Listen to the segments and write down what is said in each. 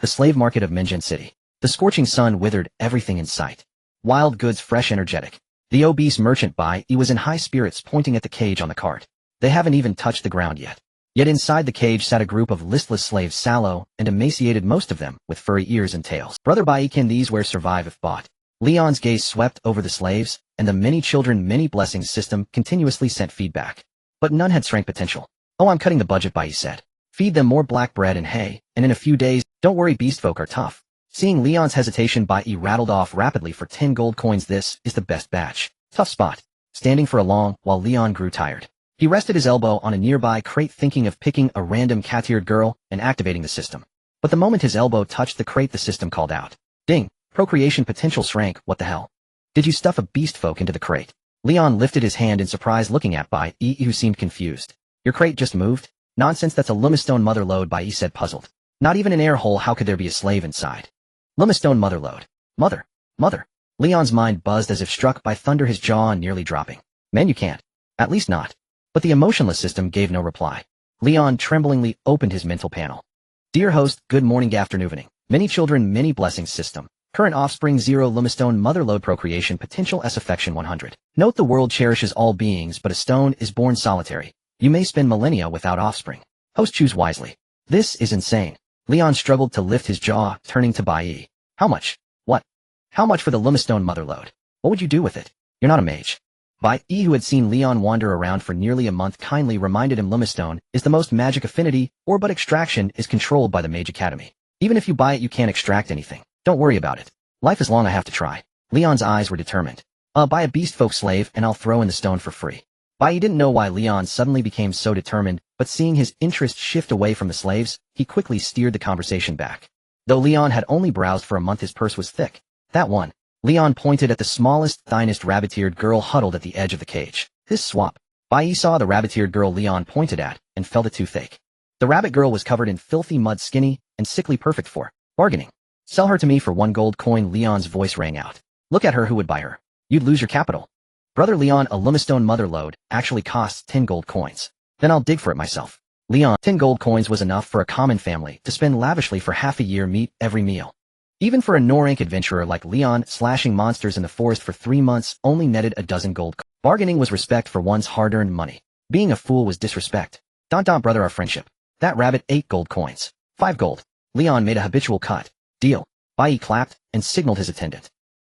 The slave market of Minjin City. The scorching sun withered everything in sight. Wild goods fresh energetic. The obese merchant Bai was in high spirits pointing at the cage on the cart. They haven't even touched the ground yet. Yet inside the cage sat a group of listless slaves, sallow and emaciated, most of them with furry ears and tails. Brother Bai, can these wares survive if bought? Leon's gaze swept over the slaves, and the many children, many blessings system continuously sent feedback. But none had strength potential. Oh, I'm cutting the budget, Bai said. Feed them more black bread and hay, and in a few days, don't worry, beast folk are tough. Seeing Leon's hesitation, Bai rattled off rapidly for 10 gold coins. This is the best batch. Tough spot. Standing for a long while, Leon grew tired. He rested his elbow on a nearby crate, thinking of picking a random cat-eared girl and activating the system. But the moment his elbow touched the crate, the system called out. Ding! Procreation potential shrank. What the hell? Did you stuff a beast folk into the crate? Leon lifted his hand in surprise, looking at Bai, who seemed confused. Your crate just moved? Nonsense, that's a limestone mother lode, Bai said, puzzled. Not even an air hole, how could there be a slave inside? Limestone mother lode. Mother. Leon's mind buzzed as if struck by thunder, his jaw nearly dropping. Man, you can't. At least not. But the emotionless system gave no reply. Leon tremblingly opened his mental panel. Dear host, good morning, afternoon, evening. Many children, many blessings system. Current offspring 0, limestone mother lode, procreation potential S, affection 100. Note, the world cherishes all beings, but a stone is born solitary. You may spend millennia without offspring. Host, choose wisely. This is insane. Leon struggled to lift his jaw, turning to Bai. How much? What? How much for the limestone mother lode? What would you do with it? You're not a mage. Bai, who had seen Leon wander around for nearly a month, kindly reminded him limestone is the most magic affinity, but extraction is controlled by the Mage Academy. Even if you buy it, you can't extract anything. Don't worry about it. Life is long, I have to try. Leon's eyes were determined. Buy a beast folk slave and I'll throw in the stone for free. Bai didn't know why Leon suddenly became so determined, but seeing his interest shift away from the slaves, he quickly steered the conversation back. Though Leon had only browsed for a month, his purse was thick. That one. Leon pointed at the smallest, thinest rabbit-eared girl huddled at the edge of the cage. This swap. Bai saw the rabbit-eared girl Leon pointed at, and felt it too thick. The rabbit girl was covered in filthy mud, skinny, and sickly, perfect for bargaining. Sell her to me for 1 gold coin, Leon's voice rang out. Look at her, who would buy her? You'd lose your capital. Brother Leon, a limestone mother lode actually costs 10 gold coins. Then I'll dig for it myself. Leon, 10 gold coins was enough for a common family to spend lavishly for half a year, meat every meal. Even for a Norank adventurer like Leon, slashing monsters in the forest for 3 months only netted a dozen gold. Bargaining was respect for one's hard-earned money. Being a fool was disrespect. Brother, our friendship. That rabbit, 8 gold coins. 5 gold. Leon made a habitual cut. Deal. Bai clapped and signaled his attendant.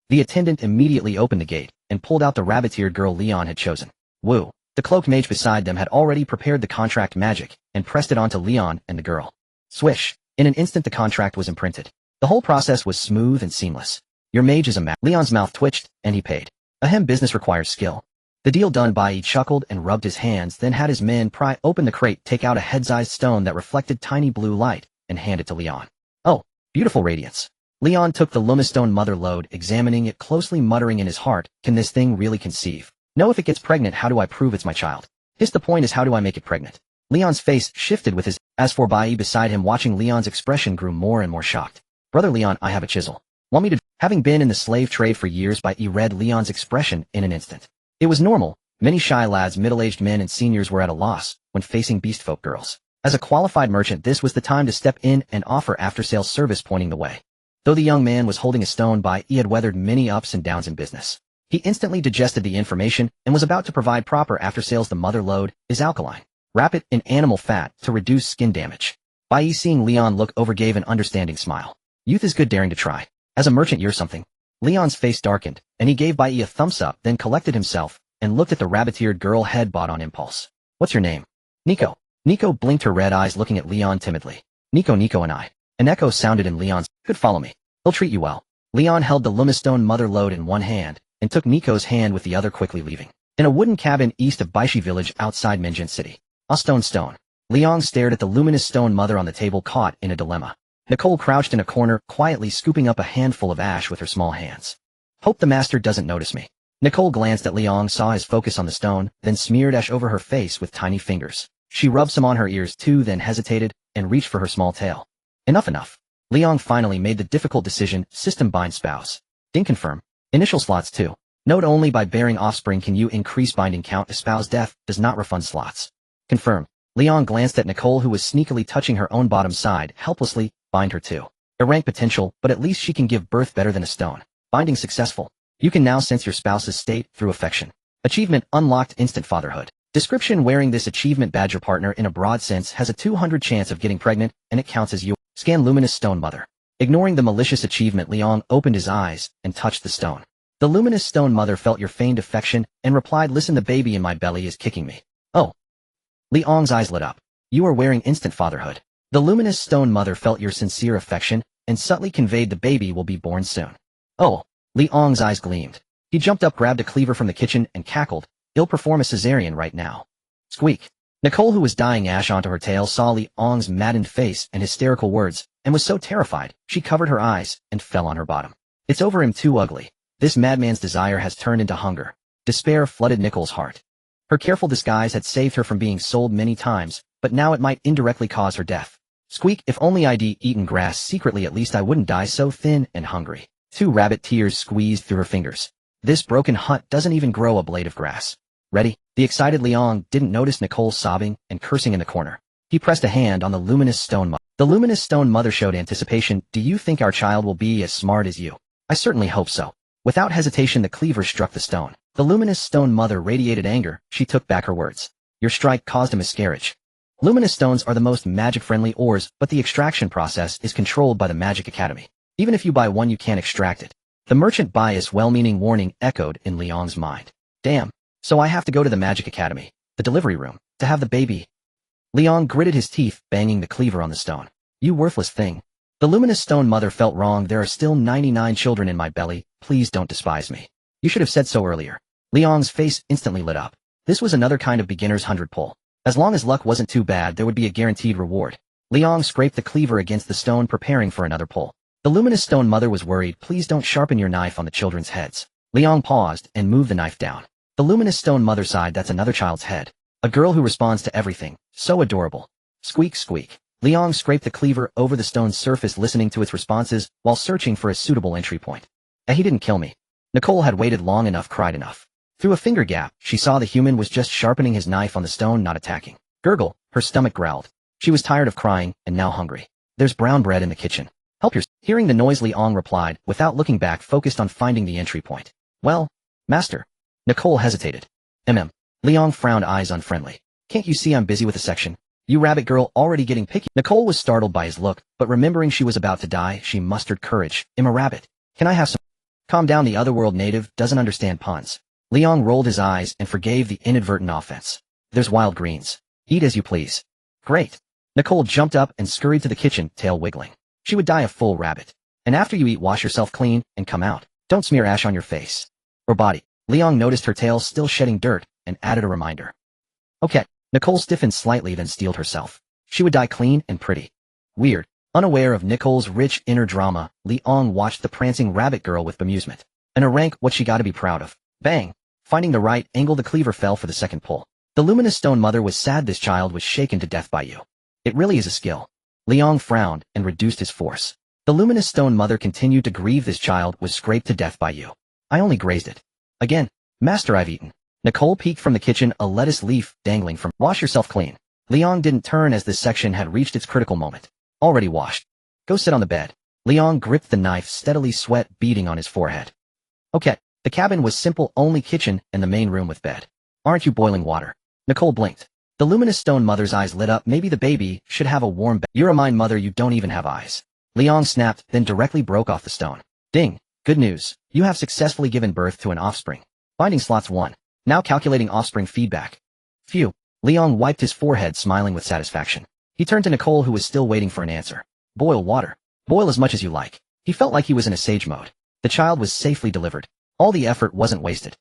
The attendant immediately opened the gate and pulled out the rabbit-eared girl Leon had chosen. Woo. The cloaked mage beside them had already prepared the contract magic and pressed it onto Leon and the girl. Swish. In an instant the contract was imprinted. The whole process was smooth and seamless. Your mage is a ma— Leon's mouth twitched, and he paid. Ahem, business requires skill. The deal done. Bai chuckled and rubbed his hands, then had his men pry open the crate, take out a head-sized stone that reflected tiny blue light, and hand it to Leon. Oh, beautiful radiance. Leon took the limestone mother lode, examining it closely, muttering in his heart, can this thing really conceive? No, if it gets pregnant, how do I prove it's my child? The point is, how do I make it pregnant? Leon's face shifted with his— As for Bai beside him, watching Leon's expression, grew more and more shocked. Brother Leon, I have a chisel. Want me to— Having been in the slave trade for years, Bai read Leon's expression in an instant. It was normal. Many shy lads, middle-aged men and seniors were at a loss when facing beastfolk girls. As a qualified merchant, this was the time to step in and offer after-sales service, pointing the way. Though the young man was holding a stone, Bai had weathered many ups and downs in business. He instantly digested the information and was about to provide proper after-sales. The mother lode is alkaline, rapid in animal fat to reduce skin damage. Bai, seeing Leon look over, gave an understanding smile. Youth is good, daring to try. As a merchant, you're something. Leon's face darkened, and he gave Bai a thumbs up, then collected himself and looked at the rabbit-eared girl head bought on impulse. What's your name? Nico. Nico blinked her red eyes, looking at Leon timidly. Nico and I. An echo sounded in Leon's. Good, follow me. He'll treat you well. Leon held the limestone mother lode in one hand and took Nico's hand with the other, quickly leaving. In a wooden cabin east of Baishi village outside Minjin City. A stone. Leon stared at the luminous stone mother on the table, caught in a dilemma. Nicole crouched in a corner, quietly scooping up a handful of ash with her small hands. Hope the master doesn't notice me. Nicole glanced at Leon, saw his focus on the stone, then smeared ash over her face with tiny fingers. She rubbed some on her ears too, then hesitated and reached for her small tail. Enough. Leon finally made the difficult decision. System bind spouse. Ding, confirm. Initial slots 2. Note, only by bearing offspring can you increase binding count. Espouse death does not refund slots. Confirm. Leon glanced at Nicole, who was sneakily touching her own bottom side. Helplessly, bind her too. A rank potential, but at least she can give birth better than a stone. Binding successful. You can now sense your spouse's state through affection. Achievement unlocked instant fatherhood. Description: wearing this achievement badge, your partner in a broad sense has a 200 chance of getting pregnant, and it counts as you. Scan luminous stone mother. Ignoring the malicious achievement, Liang opened his eyes and touched the stone. The luminous stone mother felt your feigned affection and replied, listen, the baby in my belly is kicking me. Oh. Liang's eyes lit up. You are wearing instant fatherhood. The luminous stone mother felt your sincere affection and subtly conveyed the baby will be born soon. Oh. Liang's eyes gleamed. He jumped up, grabbed a cleaver from the kitchen, and cackled. He'll perform a cesarean right now. Squeak. Nicole, who was dyeing ash onto her tail, saw Liang's maddened face and hysterical words, and was so terrified, she covered her eyes and fell on her bottom. It's over, him too ugly. This madman's desire has turned into hunger. Despair flooded Nicole's heart. Her careful disguise had saved her from being sold many times, but now it might indirectly cause her death. Squeak. If only I'd eaten grass secretly, at least I wouldn't die so thin and hungry. 2 rabbit tears squeezed through her fingers. This broken hut doesn't even grow a blade of grass. Ready? The excited Liang didn't notice Nicole sobbing and cursing in the corner. He pressed a hand on the luminous stone mother. The luminous stone mother showed anticipation. Do you think our child will be as smart as you? I certainly hope so. Without hesitation, the cleaver struck the stone. The luminous stone mother radiated anger. She took back her words. Your strike caused a miscarriage. Luminous stones are the most magic-friendly ores, but the extraction process is controlled by the Magic Academy. Even if you buy one, you can't extract it. The merchant bias well-meaning warning echoed in Liang's mind. Damn. So I have to go to the Magic Academy, the delivery room, to have the baby. Liang gritted his teeth, banging the cleaver on the stone. You worthless thing. The luminous stone mother felt wrong. There are still 99 children in my belly. Please don't despise me. You should have said so earlier. Liang's face instantly lit up. This was another kind of beginner's 100 pull. As long as luck wasn't too bad, there would be a guaranteed reward. Liang scraped the cleaver against the stone, preparing for another pull. The luminous stone mother was worried. Please don't sharpen your knife on the children's heads. Liang paused and moved the knife down. The luminous stone mother sighed. That's another child's head. A girl who responds to everything. So adorable. Squeak, squeak. Liang scraped the cleaver over the stone's surface, listening to its responses while searching for a suitable entry point. He didn't kill me. Nicole had waited long enough, cried enough. Through a finger gap, she saw the human was just sharpening his knife on the stone, not attacking. Gurgle. Her stomach growled. She was tired of crying and now hungry. There's brown bread in the kitchen. Help yourself. Hearing the noise, Liang replied, without looking back, focused on finding the entry point. Well, master. Nicole hesitated. Liang frowned, eyes unfriendly. Can't you see I'm busy with a section? You rabbit girl, already getting picky. Nicole was startled by his look, but remembering she was about to die, she mustered courage. I'm a rabbit. Can I have some? Calm down, the otherworld native doesn't understand puns. Liang rolled his eyes and forgave the inadvertent offense. There's wild greens. Eat as you please. Great. Nicole jumped up and scurried to the kitchen, tail wiggling. She would die a full rabbit. And after you eat, wash yourself clean and come out. Don't smear ash on your face. Or body. Liang noticed her tail still shedding dirt and added a reminder. Okay. Nicole stiffened slightly, then steeled herself. She would die clean and pretty. Weird. Unaware of Nicole's rich inner drama, Liang watched the prancing rabbit girl with bemusement. And a rank, what she gotta be proud of. Bang. Finding the right angle, the cleaver fell for the second pull. The luminous stone mother was sad. This child was shaken to death by you. It really is a skill. Liang frowned and reduced his force. The luminous stone mother continued to grieve. This child was scraped to death by you. I only grazed it. Again. Master, I've eaten. Nicole peeked from the kitchen, a lettuce leaf dangling from. Wash yourself clean. Liang didn't turn as this section had reached its critical moment. Already washed. Go sit on the bed. Liang gripped the knife steadily, sweat beading on his forehead. Okay. The cabin was simple, only kitchen and the main room with bed. Aren't you boiling water? Nicole blinked. The luminous stone mother's eyes lit up. Maybe the baby should have a warm bed. You're a mind mother, you don't even have eyes. Liang snapped, then directly broke off the stone. Ding. Good news. You have successfully given birth to an offspring. Finding slots 1. Now calculating offspring feedback. Phew. Liang wiped his forehead, smiling with satisfaction. He turned to Nicole, who was still waiting for an answer. Boil water. Boil as much as you like. He felt like he was in a sage mode. The child was safely delivered. All the effort wasn't wasted.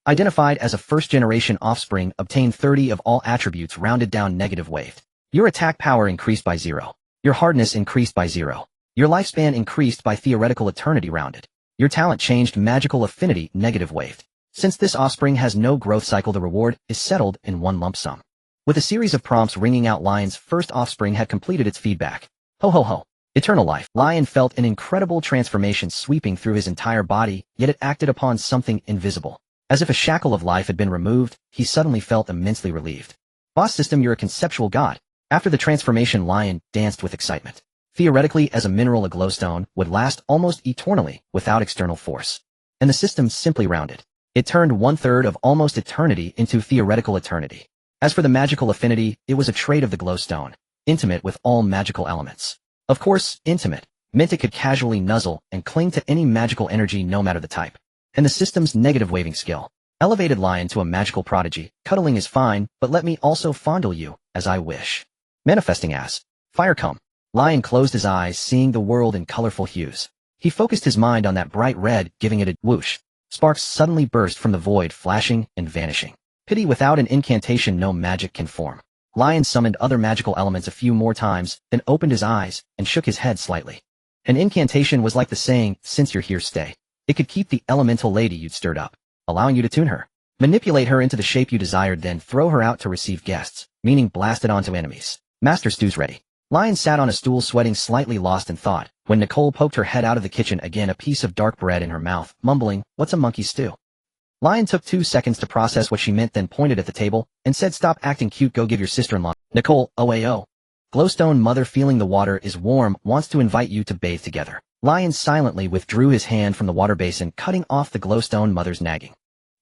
Identified as a first-generation offspring, obtained 30 of all attributes, rounded down, negative waved. Your attack power increased by 0. Your hardness increased by 0. Your lifespan increased by theoretical eternity, rounded. Your talent changed, magical affinity, negative waved. Since this offspring has no growth cycle, the reward is settled in one lump sum. With a series of prompts ringing out, Lion's first offspring had completed its feedback. Ho ho ho. Eternal life. Lion felt an incredible transformation sweeping through his entire body, yet it acted upon something invisible. As if a shackle of life had been removed, he suddenly felt immensely relieved. Boss system, you're a conceptual god. After the transformation, Lion danced with excitement. Theoretically, as a mineral, a glowstone would last almost eternally without external force. And the system simply rounded. It turned 1/3 of almost eternity into theoretical eternity. As for the magical affinity, it was a trait of the glowstone, intimate with all magical elements. Of course, intimate meant it could casually nuzzle and cling to any magical energy no matter the type. And the system's negative waving skill elevated Lion to a magical prodigy. Cuddling is fine, but let me also fondle you, as I wish. Manifesting as fire come. Lion closed his eyes, seeing the world in colorful hues. He focused his mind on that bright red, giving it a whoosh. Sparks suddenly burst from the void, flashing and vanishing. Pity without an incantation no magic can form. Lion summoned other magical elements a few more times, then opened his eyes and shook his head slightly. An incantation was like the saying, since you're here, stay. It could keep the elemental lady you'd stirred up, allowing you to tune her. Manipulate her into the shape you desired, then throw her out to receive guests, meaning blasted onto enemies. Master stew's ready. Lion sat on a stool, sweating, slightly lost in thought, when Nicole poked her head out of the kitchen, again a piece of dark bread in her mouth, mumbling, "What's a monkey stew?" Lion took 2 seconds to process what she meant, then pointed at the table and said, "Stop acting cute, go give your sister-in-law." Nicole, OAO. Glowstone mother, feeling the water is warm, wants to invite you to bathe together. Lion silently withdrew his hand from the water basin, cutting off the glowstone mother's nagging.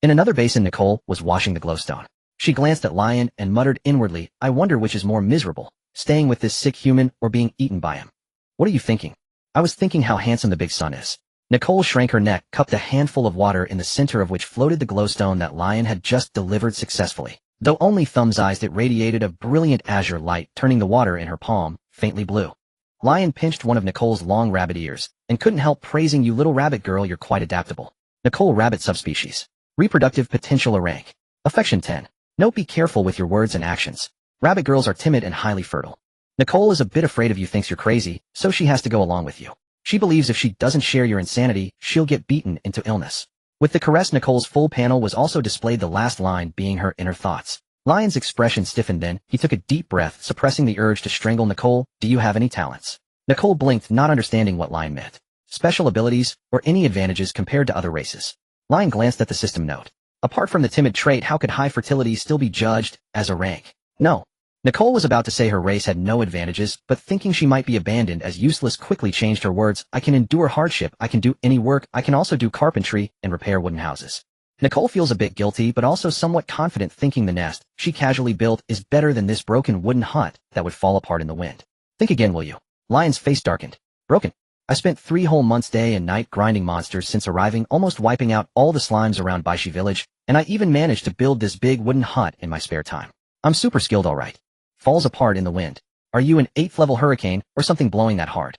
In another basin, Nicole was washing the glowstone. She glanced at Lion and muttered inwardly, "I wonder which is more miserable, staying with this sick human or being eaten by him." "What are you thinking?" "I was thinking how handsome the big sun is." Nicole shrank her neck, cupped a handful of water, in the center of which floated the glowstone that Lion had just delivered successfully. Though only thumb-sized, it radiated a brilliant azure light, turning the water in her palm faintly blue. Lion pinched one of Nicole's long rabbit ears and couldn't help praising, "You little rabbit girl, you're quite adaptable." Nicole, rabbit subspecies. Reproductive potential a rank. Affection 10. Note: be careful with your words and actions. Rabbit girls are timid and highly fertile. Nicole is a bit afraid of you, thinks you're crazy, so she has to go along with you. She believes if she doesn't share your insanity, she'll get beaten into illness. With the caress, Nicole's full panel was also displayed, the last line being her inner thoughts. Lion's expression stiffened, then he took a deep breath, suppressing the urge to strangle Nicole. "Do you have any talents?" Nicole blinked, not understanding what Lion meant. Special abilities, or any advantages compared to other races? Lion glanced at the system note. Apart from the timid trait, how could high fertility still be judged as a rank? No. Nicole was about to say her race had no advantages, but thinking she might be abandoned as useless, quickly changed her words. "I can endure hardship, I can do any work, I can also do carpentry and repair wooden houses." Nicole feels a bit guilty, but also somewhat confident, thinking the nest she casually built is better than this broken wooden hut that would fall apart in the wind. "Think again, will you?" Lion's face darkened. "Broken. I spent 3 whole months day and night grinding monsters since arriving, almost wiping out all the slimes around Baishi village, and I even managed to build this big wooden hut in my spare time. I'm super skilled, all right. Falls apart in the wind. Are you an 8th level hurricane or something blowing that hard?"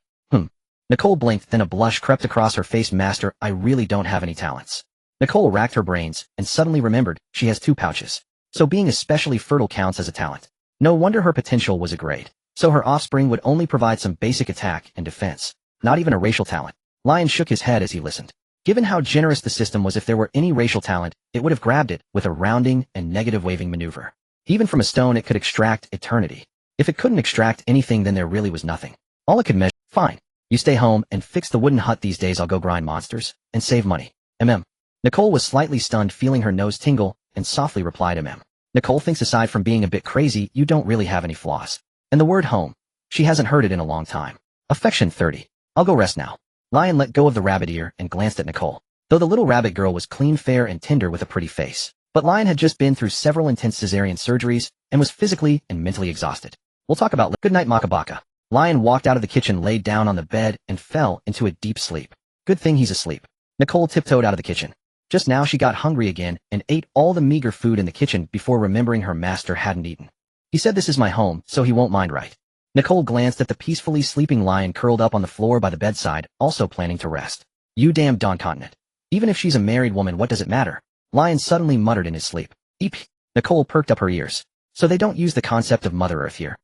Nicole blinked, then a blush crept across her face. "Master, I really don't have any talents." Nicole racked her brains and suddenly remembered she has 2 pouches. So being especially fertile counts as a talent. No wonder her potential was a grade. So her offspring would only provide some basic attack and defense. Not even a racial talent. Lion shook his head as he listened. Given how generous the system was, if there were any racial talent, it would have grabbed it with a rounding and negative waving maneuver. Even from a stone it could extract eternity. If it couldn't extract anything, then there really was nothing. All it could measure. "Fine. You stay home and fix the wooden hut these days. I'll go grind monsters and save money. Nicole was slightly stunned, feeling her nose tingle, and softly replied, Nicole thinks aside from being a bit crazy, you don't really have any flaws. And the word home. She hasn't heard it in a long time. Affection 30. I'll go rest now. Lion let go of the rabbit ear and glanced at Nicole. Though the little rabbit girl was clean, fair, and tender with a pretty face. But Lion had just been through several intense cesarean surgeries and was physically and mentally exhausted. We'll talk about good night, Makabaka. Lion walked out of the kitchen, laid down on the bed, and fell into a deep sleep. Good thing he's asleep. Nicole tiptoed out of the kitchen. Just now she got hungry again and ate all the meager food in the kitchen before remembering her master hadn't eaten. He said this is my home, so he won't mind, right? Nicole glanced at the peacefully sleeping Lion curled up on the floor by the bedside, also planning to rest. You damn Dawn Continent. Even if she's a married woman, what does it matter? Lion suddenly muttered in his sleep. Eep. Nicole perked up her ears. So they don't use the concept of Mother Earth here.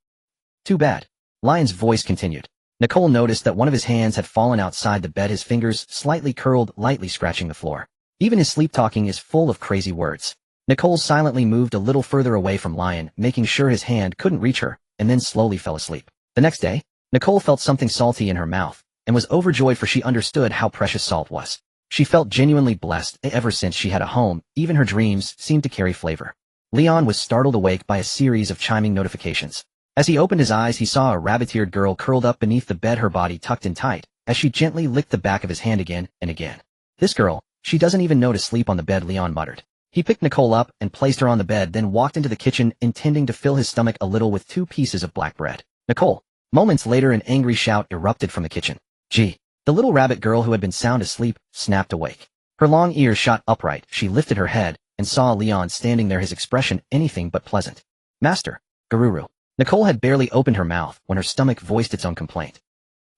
Too bad. Lion's voice continued. Nicole noticed that one of his hands had fallen outside the bed, his fingers slightly curled, lightly scratching the floor. Even his sleep-talking is full of crazy words. Nicole silently moved a little further away from Lion, making sure his hand couldn't reach her, and then slowly fell asleep. The next day, Nicole felt something salty in her mouth, and was overjoyed, for she understood how precious salt was. She felt genuinely blessed. Ever since she had a home, even her dreams seemed to carry flavor. Leon was startled awake by a series of chiming notifications. As he opened his eyes, he saw a rabbit-eared girl curled up beneath the bed, her body tucked in tight, as she gently licked the back of his hand again and again. This girl, she doesn't even know to sleep on the bed, Leon muttered. He picked Nicole up and placed her on the bed, then walked into the kitchen, intending to fill his stomach a little with 2 pieces of black bread. Nicole. Moments later, an angry shout erupted from the kitchen. Gee. The little rabbit girl, who had been sound asleep, snapped awake. Her long ears shot upright. She lifted her head and saw Leon standing there, his expression anything but pleasant. Master. Garuru. Nicole had barely opened her mouth when her stomach voiced its own complaint.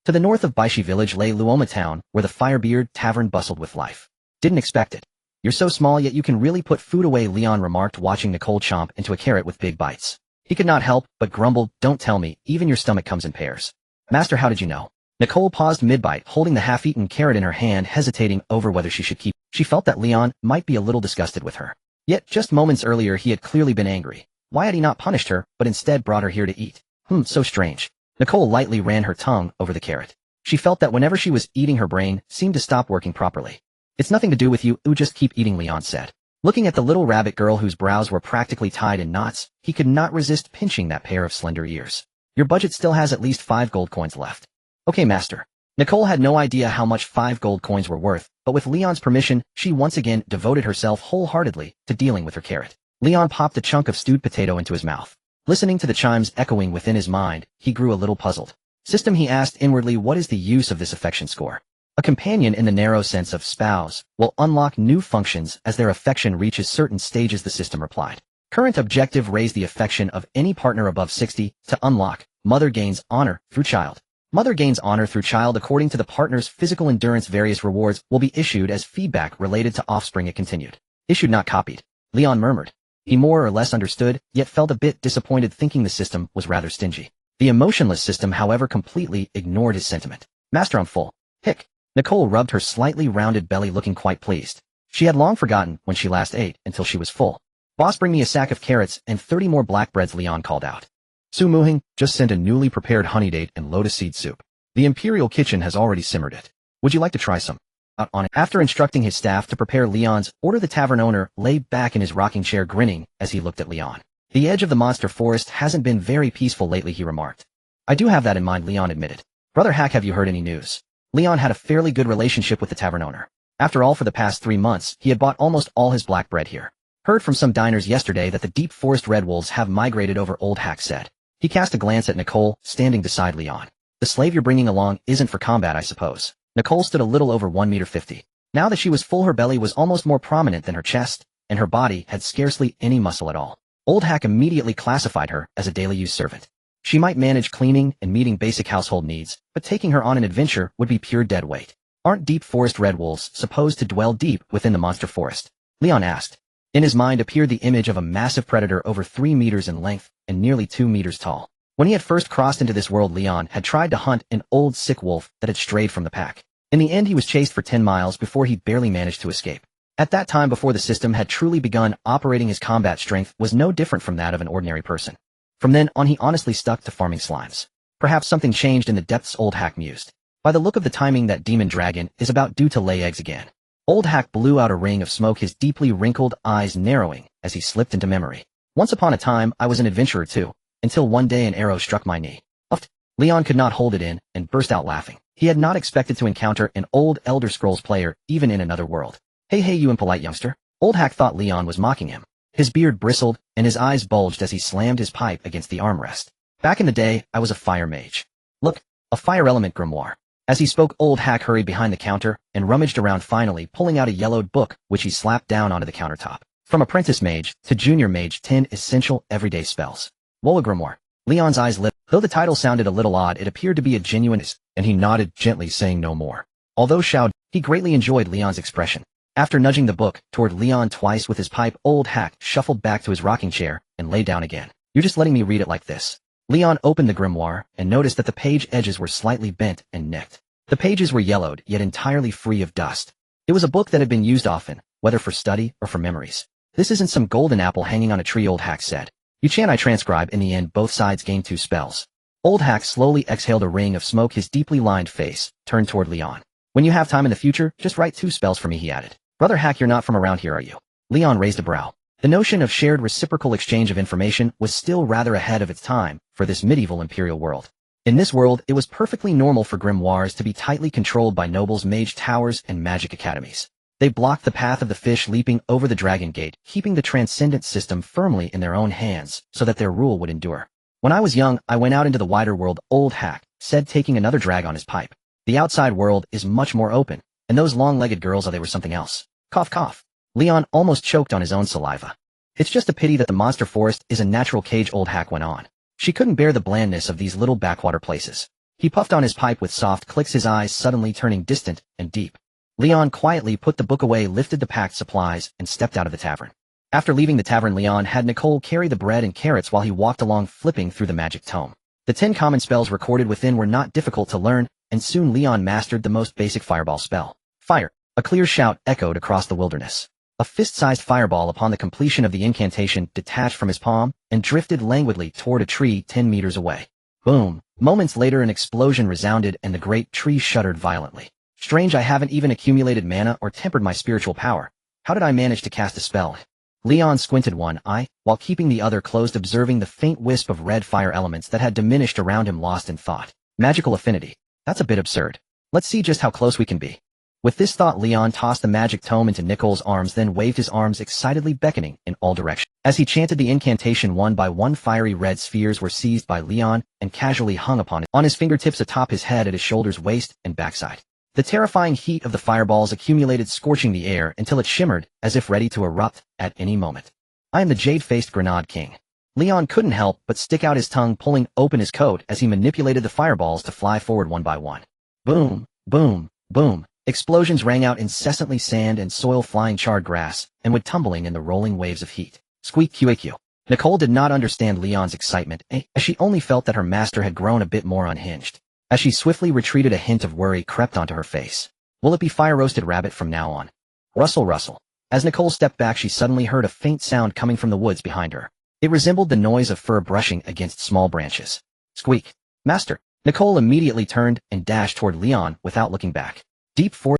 To the north of Baishi village lay Luoma town, where the Firebeard tavern bustled with life. Didn't expect it. You're so small, yet you can really put food away, Leon remarked, watching Nicole chomp into a carrot with big bites. He could not help but grumble, don't tell me, even your stomach comes in pairs. Master, how did you know? Nicole paused mid-bite, holding the half-eaten carrot in her hand, hesitating over whether she should keep. She felt that Leon might be a little disgusted with her. Yet just moments earlier he had clearly been angry. Why had he not punished her, but instead brought her here to eat? So strange. Nicole lightly ran her tongue over the carrot. She felt that whenever she was eating, her brain seemed to stop working properly. It's nothing to do with you, just keep eating, Leon said. Looking at the little rabbit girl whose brows were practically tied in knots, he could not resist pinching that pair of slender ears. Your budget still has at least 5 gold coins left. Okay, master. Nicole had no idea how much 5 gold coins were worth, but with Leon's permission, she once again devoted herself wholeheartedly to dealing with her carrot. Leon popped a chunk of stewed potato into his mouth. Listening to the chimes echoing within his mind, he grew a little puzzled. System, he asked inwardly, what is the use of this affection score? A companion in the narrow sense of spouse will unlock new functions as their affection reaches certain stages, the system replied. Current objective, raise the affection of any partner above 60 to unlock. Mother gains honor through child. Mother gains honor through child according to the partner's physical endurance. Various rewards will be issued as feedback related to offspring, it continued. Issued, not copied. Leon murmured. He more or less understood, yet felt a bit disappointed, thinking the system was rather stingy. The emotionless system, however, completely ignored his sentiment. Master, I'm full. Hick. Nicole rubbed her slightly rounded belly, looking quite pleased. She had long forgotten when she last ate until she was full. Boss, bring me a sack of carrots and 30 more blackbreads, Leon called out. Su Muhing, just sent a newly prepared honey date and lotus seed soup. The Imperial kitchen has already simmered it. Would you like to try some? Out on it. After instructing his staff to prepare Leon's order, the tavern owner lay back in his rocking chair, grinning as he looked at Leon. The edge of the monster forest hasn't been very peaceful lately, he remarked. I do have that in mind, Leon admitted. Brother Hack, have you heard any news? Leon had a fairly good relationship with the tavern owner. After all, for the past 3 months, he had bought almost all his black bread here. Heard from some diners yesterday that the deep forest red wolves have migrated over, Old Hack said. He cast a glance at Nicole, standing beside Leon. The slave you're bringing along isn't for combat, I suppose. Nicole stood a little over 1.50 meters. Now that she was full, her belly was almost more prominent than her chest, and her body had scarcely any muscle at all. Old Hack immediately classified her as a daily use servant. She might manage cleaning and meeting basic household needs, but taking her on an adventure would be pure dead weight. Aren't deep forest red wolves supposed to dwell deep within the monster forest? Leon asked. In his mind appeared the image of a massive predator over 3 meters in length and nearly 2 meters tall. When he had first crossed into this world, Leon had tried to hunt an old sick wolf that had strayed from the pack. In the end, he was chased for 10 miles before he barely managed to escape. At that time, before the system had truly begun operating, his combat strength was no different from that of an ordinary person. From then on, he honestly stuck to farming slimes. Perhaps something changed in the depths, Old Hack mused. By the look of the timing, that demon dragon is about due to lay eggs again. Old Hack blew out a ring of smoke, his deeply wrinkled eyes narrowing as he slipped into memory. Once upon a time, I was an adventurer too, until one day an arrow struck my knee. Uffed. Leon could not hold it in and burst out laughing. He had not expected to encounter an old Elder Scrolls player, even in another world. Hey, you impolite youngster. Old Hack thought Leon was mocking him. His beard bristled, and his eyes bulged as he slammed his pipe against the armrest. Back in the day, I was a fire mage. Look, a fire element grimoire. As he spoke, Old Hack hurried behind the counter and rummaged around, finally pulling out a yellowed book, which he slapped down onto the countertop. From apprentice mage to junior mage, 10 essential everyday spells. Whoa, a grimoire. Leon's eyes lit. Though the title sounded a little odd, it appeared to be a genuine, and he nodded gently, saying no more. Although Xiao, he greatly enjoyed Leon's expression. After nudging the book toward Leon twice with his pipe, Old Hack shuffled back to his rocking chair and lay down again. You're just letting me read it like this. Leon opened the grimoire and noticed that the page edges were slightly bent and nicked. The pages were yellowed, yet entirely free of dust. It was a book that had been used often, whether for study or for memories. This isn't some golden apple hanging on a tree, Old Hack said. You chant, I transcribe. In the end, both sides gained 2 spells. Old Hack slowly exhaled a ring of smoke, his deeply lined face turned toward Leon. When you have time in the future, just write 2 spells for me, he added. Brother Hack, you're not from around here, are you? Leon raised a brow. The notion of shared reciprocal exchange of information was still rather ahead of its time for this medieval imperial world. In this world, it was perfectly normal for grimoires to be tightly controlled by nobles' mage towers and magic academies. They blocked the path of the fish leaping over the dragon gate, keeping the transcendent system firmly in their own hands so that their rule would endure. When I was young, I went out into the wider world, old hack said, taking another drag on his pipe. The outside world is much more open, and those long-legged girls, they were something else. Cough cough. Leon almost choked on his own saliva. It's just a pity that the monster forest is a natural cage, old hack went on. She couldn't bear the blandness of these little backwater places. He puffed on his pipe with soft clicks, his eyes suddenly turning distant and deep. Leon quietly put the book away, lifted the packed supplies, and stepped out of the tavern. After leaving the tavern, Leon had Nicole carry the bread and carrots while he walked along, flipping through the magic tome. The 10 common spells recorded within were not difficult to learn, and soon Leon mastered the most basic fireball spell. Fire! A clear shout echoed across the wilderness. A fist-sized fireball upon the completion of the incantation detached from his palm and drifted languidly toward a tree 10 meters away. Boom! Moments later an explosion resounded and the great tree shuddered violently. Strange, I haven't even accumulated mana or tempered my spiritual power. How did I manage to cast a spell? Leon squinted one eye, while keeping the other closed, observing the faint wisp of red fire elements that had diminished around him, lost in thought. Magical affinity. That's a bit absurd. Let's see just how close we can be. With this thought, Leon tossed the magic tome into Nicole's arms, then waved his arms, excitedly beckoning in all directions. As he chanted the incantation, one by one fiery red spheres were seized by Leon and casually hung upon his fingertips, atop his head, at his shoulders, waist, and backside. The terrifying heat of the fireballs accumulated, scorching the air until it shimmered as if ready to erupt at any moment. I am the jade-faced Grenade King. Leon couldn't help but stick out his tongue, pulling open his coat as he manipulated the fireballs to fly forward one by one. Boom, boom, boom. Explosions rang out incessantly, sand and soil flying, charred grass, and wood tumbling in the rolling waves of heat. Squeak QAQ. Nicole did not understand Leon's excitement, as she only felt that her master had grown a bit more unhinged. As she swiftly retreated, a hint of worry crept onto her face. Will it be fire-roasted rabbit from now on? Rustle, rustle. As Nicole stepped back, she suddenly heard a faint sound coming from the woods behind her. It resembled the noise of fur brushing against small branches. Squeak. Master. Nicole immediately turned and dashed toward Leon without looking back.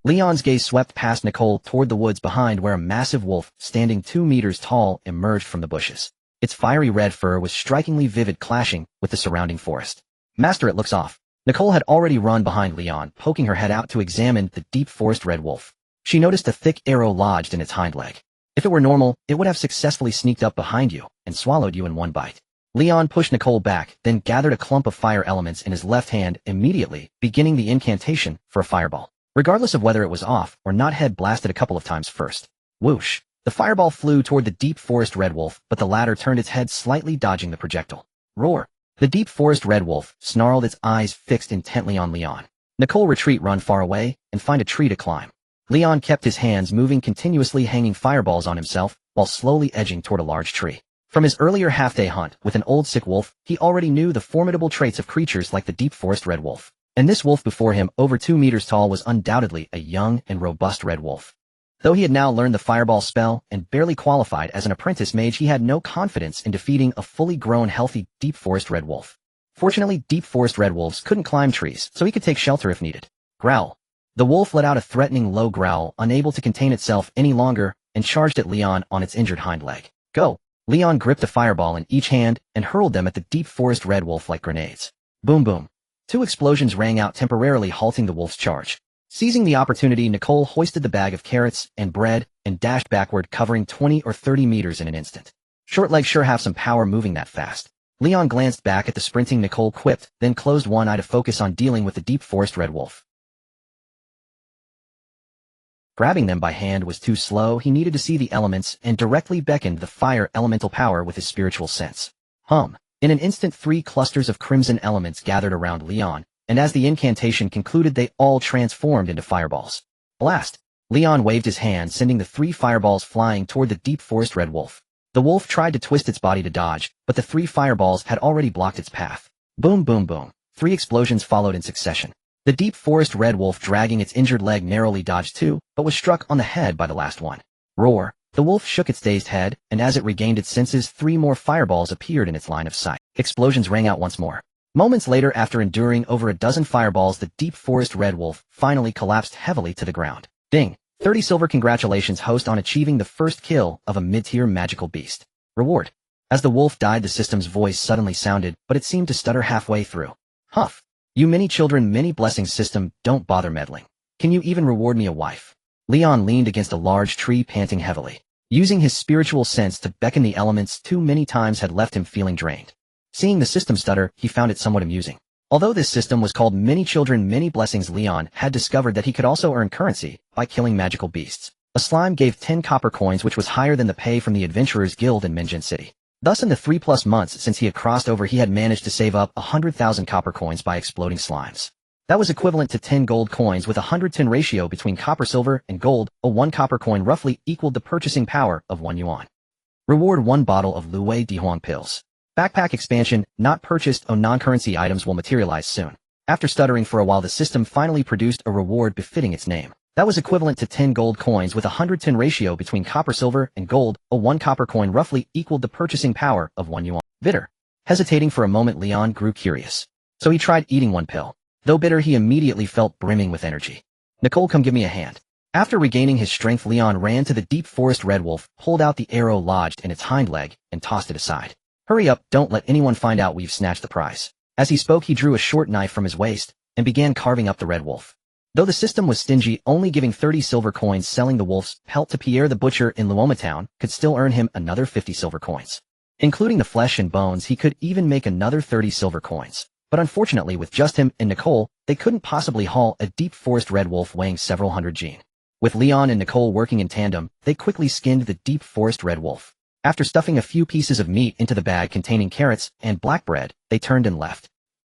Leon's gaze swept past Nicole toward the woods behind, where a massive wolf, standing 2 meters tall, emerged from the bushes. Its fiery red fur was strikingly vivid, clashing with the surrounding forest. Master, it looks off. Nicole had already run behind Leon, poking her head out to examine the deep forest red wolf. She noticed a thick arrow lodged in its hind leg. If it were normal, it would have successfully sneaked up behind you and swallowed you in one bite. Leon pushed Nicole back, then gathered a clump of fire elements in his left hand, immediately beginning the incantation for a fireball. Regardless of whether it was off or not, head blasted a couple of times first. Whoosh! The fireball flew toward the deep forest red wolf, but the latter turned its head slightly, dodging the projectile. Roar! The deep forest red wolf snarled, its eyes fixed intently on Leon. Nicole, retreat, run far away, and find a tree to climb. Leon kept his hands moving continuously, hanging fireballs on himself, while slowly edging toward a large tree. From his earlier half-day hunt with an old sick wolf, he already knew the formidable traits of creatures like the deep forest red wolf. And this wolf before him, over 2 meters tall, was undoubtedly a young and robust red wolf. Though he had now learned the fireball spell and barely qualified as an apprentice mage, he had no confidence in defeating a fully grown, healthy, deep forest red wolf. Fortunately, deep forest red wolves couldn't climb trees, so he could take shelter if needed. Growl. The wolf let out a threatening low growl, unable to contain itself any longer, and charged at Leon on its injured hind leg. Go! Leon gripped a fireball in each hand and hurled them at the deep forest red wolf like grenades. Boom boom. 2 explosions rang out, temporarily halting the wolf's charge. Seizing the opportunity, Nicole hoisted the bag of carrots and bread and dashed backward, covering 20 or 30 meters in an instant. Short legs sure have some power moving that fast. Leon glanced back at the sprinting Nicole, quipped, then closed one eye to focus on dealing with the deep forest red wolf. Grabbing them by hand was too slow. He needed to see the elements and directly beckoned the fire elemental power with his spiritual sense. Hum. In an instant, 3 clusters of crimson elements gathered around Leon, and as the incantation concluded, they all transformed into fireballs. Blast! Leon waved his hand, sending the 3 fireballs flying toward the deep forest red wolf. The wolf tried to twist its body to dodge, but the 3 fireballs had already blocked its path. Boom boom boom. 3 explosions followed in succession. The deep forest red wolf, dragging its injured leg, narrowly dodged 2, but was struck on the head by the last one. Roar! The wolf shook its dazed head, and as it regained its senses, 3 more fireballs appeared in its line of sight. Explosions rang out once more. Moments later, after enduring over a dozen fireballs, the deep forest red wolf finally collapsed heavily to the ground. Ding! 30 silver. Congratulations, host, on achieving the first kill of a mid-tier magical beast. Reward. As the wolf died, the system's voice suddenly sounded, but it seemed to stutter halfway through. Huff. You many children, many blessings system, don't bother meddling. Can you even reward me a wife? Leon leaned against a large tree, panting heavily. Using his spiritual sense to beckon the elements too many times had left him feeling drained. Seeing the system stutter, he found it somewhat amusing. Although this system was called Many Children, Many Blessings, Leon had discovered that he could also earn currency by killing magical beasts. A slime gave 10 copper coins, which was higher than the pay from the Adventurers Guild in Minjin City. Thus, in the 3+ months since he had crossed over, he had managed to save up 100,000 copper coins by exploding slimes. That was equivalent to 10 gold coins with a 110 ratio between copper, silver, and gold. A 1 copper coin roughly equaled the purchasing power of 1 yuan. Reward: 1 bottle of Luwei Dihuang pills. Backpack expansion, not purchased. Non-currency items will materialize soon. After stuttering for a while, the system finally produced a reward befitting its name. That was equivalent to 10 gold coins with a 110 ratio between copper, silver, and gold. A 1 copper coin roughly equaled the purchasing power of 1 yuan. Bitter. Hesitating for a moment, Leon grew curious. So he tried eating 1 pill. Though bitter, he immediately felt brimming with energy. Nicole, come give me a hand. After regaining his strength, Leon ran to the deep forest red wolf, pulled out the arrow lodged in its hind leg, and tossed it aside. Hurry up, don't let anyone find out we've snatched the prize. As he spoke, he drew a short knife from his waist and began carving up the red wolf. Though the system was stingy, only giving 30 silver coins, selling the wolf's pelt to Pierre the butcher in Luoma Town could still earn him another 50 silver coins. Including the flesh and bones, he could even make another 30 silver coins. But unfortunately, with just him and Nicole, they couldn't possibly haul a deep forest red wolf weighing several hundred gene. With Leon and Nicole working in tandem, they quickly skinned the deep forest red wolf. After stuffing a few pieces of meat into the bag containing carrots and black bread, they turned and left.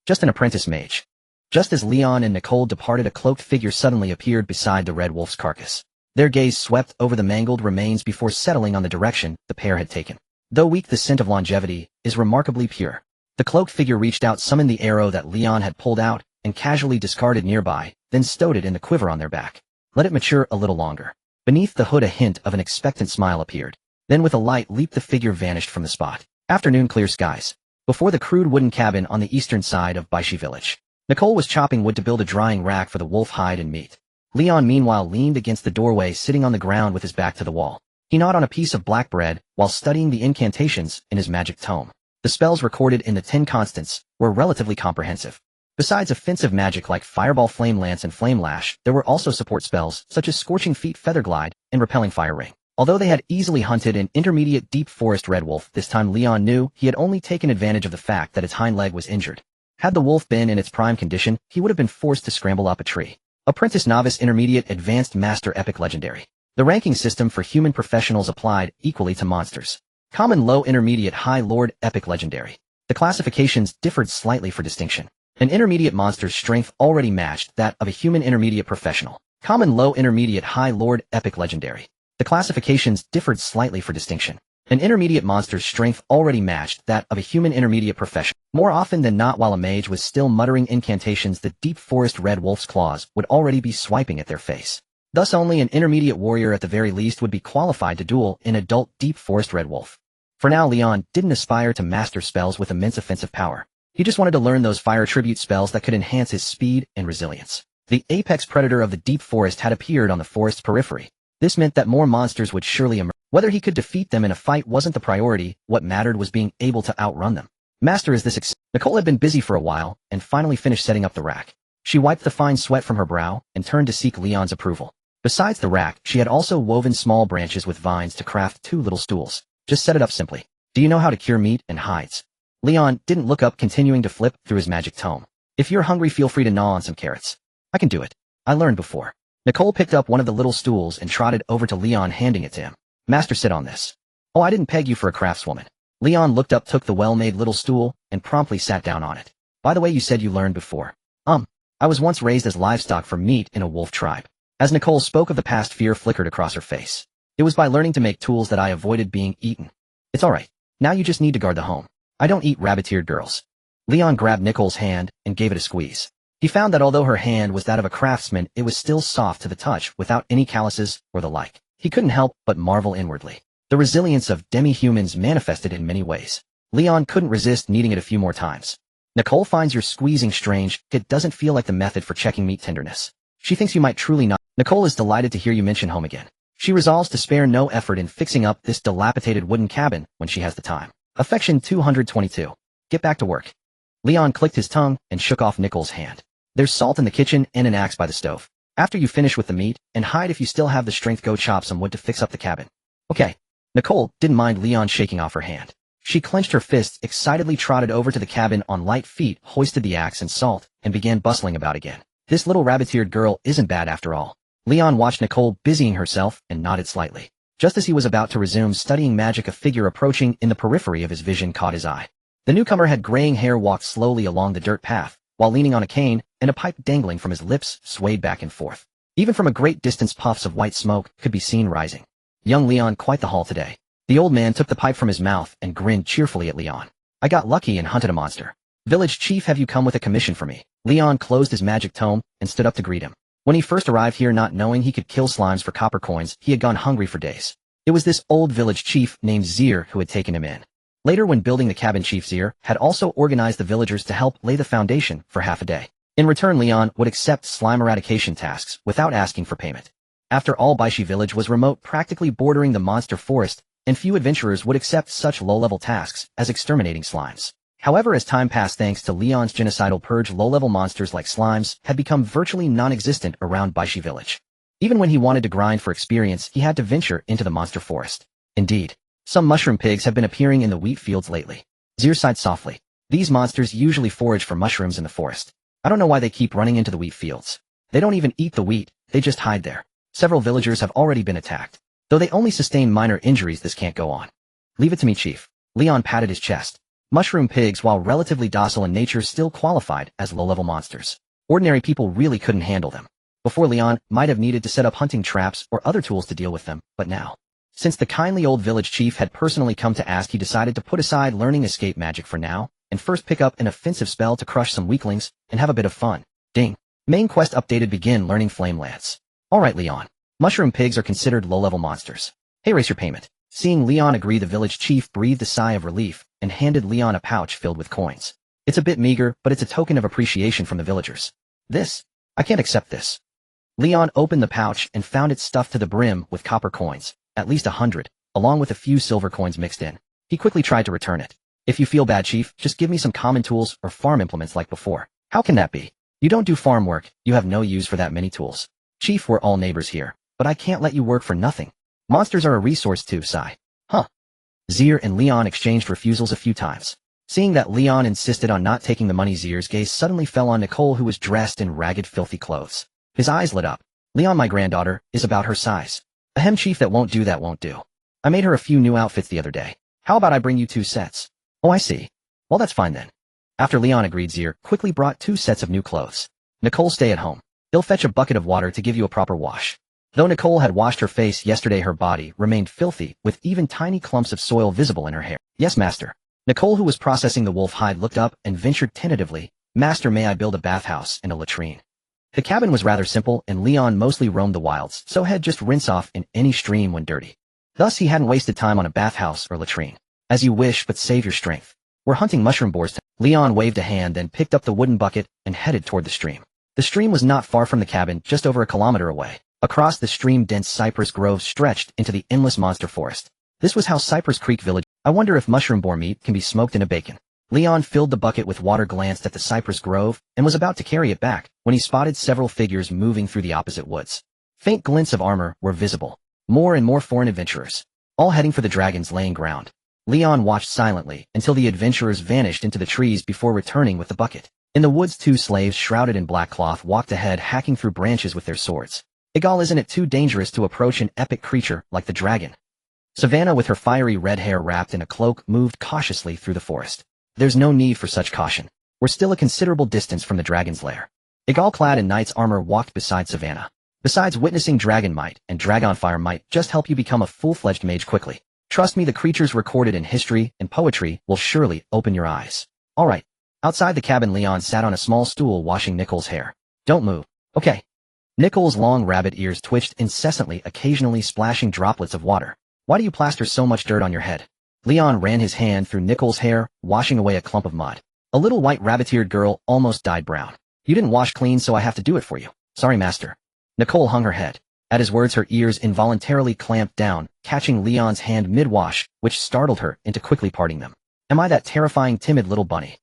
Just an apprentice mage. Just as Leon and Nicole departed, a cloaked figure suddenly appeared beside the red wolf's carcass. Their gaze swept over the mangled remains before settling on the direction the pair had taken. Though weak, the scent of longevity is remarkably pure. The cloaked figure reached out, summoned the arrow that Leon had pulled out, and casually discarded nearby, then stowed it in the quiver on their back. Let it mature a little longer. Beneath the hood, a hint of an expectant smile appeared. Then with a light leap, the figure vanished from the spot. Afternoon, clear skies. Before the crude wooden cabin on the eastern side of Baishi village, Nicole was chopping wood to build a drying rack for the wolf hide and meat. Leon, meanwhile, leaned against the doorway, sitting on the ground with his back to the wall. He gnawed on a piece of black bread while studying the incantations in his magic tome. The spells recorded in the 10 constants were relatively comprehensive. Besides offensive magic like Fireball, Flame Lance, and Flame Lash, there were also support spells such as Scorching Feet, Feather Glide, and Repelling Fire Ring. Although they had easily hunted an intermediate deep forest red wolf, this time Leon knew he had only taken advantage of the fact that its hind leg was injured. Had the wolf been in its prime condition, he would have been forced to scramble up a tree. Apprentice, Novice, Intermediate, Advanced, Master, Epic, Legendary. The ranking system for human professionals applied equally to monsters. Common, Low, Intermediate, High, Lord, Epic, Legendary. The classifications differed slightly for distinction. An intermediate monster's strength already matched that of a human intermediate professional. Common, Low, Intermediate, High, Lord, Epic, Legendary. The classifications differed slightly for distinction. An intermediate monster's strength already matched that of a human intermediate professional. More often than not, while a mage was still muttering incantations, the deep forest red wolf's claws would already be swiping at their face. Thus, only an intermediate warrior at the very least would be qualified to duel an adult deep forest red wolf. For now, Leon didn't aspire to master spells with immense offensive power. He just wanted to learn those fire tribute spells that could enhance his speed and resilience. The apex predator of the deep forest had appeared on the forest's periphery. This meant that more monsters would surely emerge. Whether he could defeat them in a fight wasn't the priority. What mattered was being able to outrun them. Master, is this Nicole had been busy for a while and finally finished setting up the rack. She wiped the fine sweat from her brow and turned to seek Leon's approval. Besides the rack, she had also woven small branches with vines to craft 2 little stools. Just set it up simply. Do you know how to cure meat and hides? Leon didn't look up, continuing to flip through his magic tome. If you're hungry, feel free to gnaw on some carrots. I can do it. I learned before. Nicole picked up one of the little stools and trotted over to Leon, handing it to him. Master, sit on this. Oh, I didn't peg you for a craftswoman. Leon looked up, took the well-made little stool, and promptly sat down on it. By the way, you said you learned before. I was once raised as livestock for meat in a wolf tribe. As Nicole spoke of the past, fear flickered across her face. It was by learning to make tools that I avoided being eaten. It's alright. Now you just need to guard the home. I don't eat rabbit-eared girls. Leon grabbed Nicole's hand and gave it a squeeze. He found that although her hand was that of a craftsman, it was still soft to the touch, without any calluses or the like. He couldn't help but marvel inwardly. The resilience of demi-humans manifested in many ways. Leon couldn't resist kneading it a few more times. Nicole finds your squeezing strange. It doesn't feel like the method for checking meat tenderness. She thinks you might truly not. Nicole is delighted to hear you mention home again. She resolves to spare no effort in fixing up this dilapidated wooden cabin when she has the time. Affection 222. Get back to work. Leon clicked his tongue and shook off Nicole's hand. There's salt in the kitchen and an axe by the stove. After you finish with the meat, and hide if you still have the strength, go chop some wood to fix up the cabin. Okay. Nicole didn't mind Leon shaking off her hand. She clenched her fists, excitedly trotted over to the cabin on light feet, hoisted the axe and salt, and began bustling about again. This little rabbit-eared girl isn't bad after all. Leon watched Nicole busying herself and nodded slightly. Just as he was about to resume studying magic, a figure approaching in the periphery of his vision caught his eye. The newcomer had graying hair, walked slowly along the dirt path, while leaning on a cane, and a pipe dangling from his lips swayed back and forth. Even from a great distance, puffs of white smoke could be seen rising. Young Leon, quite the haul today. The old man took the pipe from his mouth and grinned cheerfully at Leon. I got lucky and hunted a monster. Village chief, have you come with a commission for me? Leon closed his magic tome and stood up to greet him. When he first arrived here, not knowing he could kill slimes for copper coins, he had gone hungry for days. It was this old village chief named Zir who had taken him in. Later, when building the cabin, Chief Zir had also organized the villagers to help lay the foundation for half a day. In return, Leon would accept slime eradication tasks without asking for payment. After all, Baishi village was remote, practically bordering the monster forest, and few adventurers would accept such low-level tasks as exterminating slimes. However, as time passed, thanks to Leon's genocidal purge, low-level monsters like slimes had become virtually non-existent around Baishi village. Even when he wanted to grind for experience, he had to venture into the monster forest. Indeed, some mushroom pigs have been appearing in the wheat fields lately. Zir sighed softly. These monsters usually forage for mushrooms in the forest. I don't know why they keep running into the wheat fields. They don't even eat the wheat, they just hide there. Several villagers have already been attacked. Though they only sustain minor injuries, this can't go on. Leave it to me, Chief. Leon patted his chest. Mushroom pigs, while relatively docile in nature, still qualified as low-level monsters. Ordinary people really couldn't handle them. Before, Leon might have needed to set up hunting traps or other tools to deal with them, but now, since the kindly old village chief had personally come to ask, he decided to put aside learning escape magic for now, and first pick up an offensive spell to crush some weaklings and have a bit of fun. Ding. Main quest updated. Begin learning Flame Lance. Alright, Leon. Mushroom pigs are considered low-level monsters. Hey, raise your payment. Seeing Leon agree, the village chief breathed a sigh of relief and handed Leon a pouch filled with coins. It's a bit meager, but it's a token of appreciation from the villagers. This? I can't accept this. Leon opened the pouch and found it stuffed to the brim with copper coins, at least 100, along with a few silver coins mixed in. He quickly tried to return it. If you feel bad, Chief, just give me some common tools or farm implements like before. How can that be? You don't do farm work, you have no use for that many tools. Chief, we're all neighbors here, but I can't let you work for nothing. Monsters are a resource too, sigh. Huh. Zir and Leon exchanged refusals a few times. Seeing that Leon insisted on not taking the money, Zir's gaze suddenly fell on Nicole, who was dressed in ragged, filthy clothes. His eyes lit up. Leon, my granddaughter, is about her size. Ahem, Chief, that won't do, that won't do. I made her a few new outfits the other day. How about I bring you 2 sets? Oh, I see. Well, that's fine then. After Leon agreed, Zir quickly brought 2 sets of new clothes. Nicole, stay at home. He'll fetch a bucket of water to give you a proper wash. Though Nicole had washed her face yesterday, her body remained filthy, with even tiny clumps of soil visible in her hair. Yes, master. Nicole, who was processing the wolf hide, looked up and ventured tentatively. Master, may I build a bathhouse and a latrine? The cabin was rather simple, and Leon mostly roamed the wilds, so had just rinse off in any stream when dirty. Thus, he hadn't wasted time on a bathhouse or latrine. As you wish, but save your strength. We're hunting mushroom boars. Leon waved a hand, then picked up the wooden bucket and headed toward the stream. The stream was not far from the cabin, just over a kilometer away. Across the stream, dense cypress groves stretched into the endless monster forest. This was how Cypress Creek Village. I wonder if mushroom boar meat can be smoked in a bacon. Leon filled the bucket with water, glanced at the cypress grove, and was about to carry it back when he spotted several figures moving through the opposite woods. Faint glints of armor were visible. More and more foreign adventurers, all heading for the dragon's laying ground. Leon watched silently until the adventurers vanished into the trees before returning with the bucket. In the woods, 2 slaves shrouded in black cloth walked ahead, hacking through branches with their swords. Egal, isn't it too dangerous to approach an epic creature like the dragon? Savannah, with her fiery red hair wrapped in a cloak, moved cautiously through the forest. There's no need for such caution. We're still a considerable distance from the dragon's lair. Egal, clad in knight's armor, walked beside Savannah. Besides, witnessing dragon might and dragonfire might just help you become a full-fledged mage quickly. Trust me, the creatures recorded in history and poetry will surely open your eyes. Alright. Outside the cabin, Leon sat on a small stool washing Nicole's hair. Don't move. Okay. Nicole's long rabbit ears twitched incessantly, occasionally splashing droplets of water. Why do you plaster so much dirt on your head? Leon ran his hand through Nicole's hair, washing away a clump of mud. A little white rabbit-eared girl almost dyed brown. You didn't wash clean, so I have to do it for you. Sorry, master. Nicole hung her head. At his words her ears involuntarily clamped down, catching Leon's hand mid-wash, which startled her into quickly parting them. Am I that terrifying timid little bunny?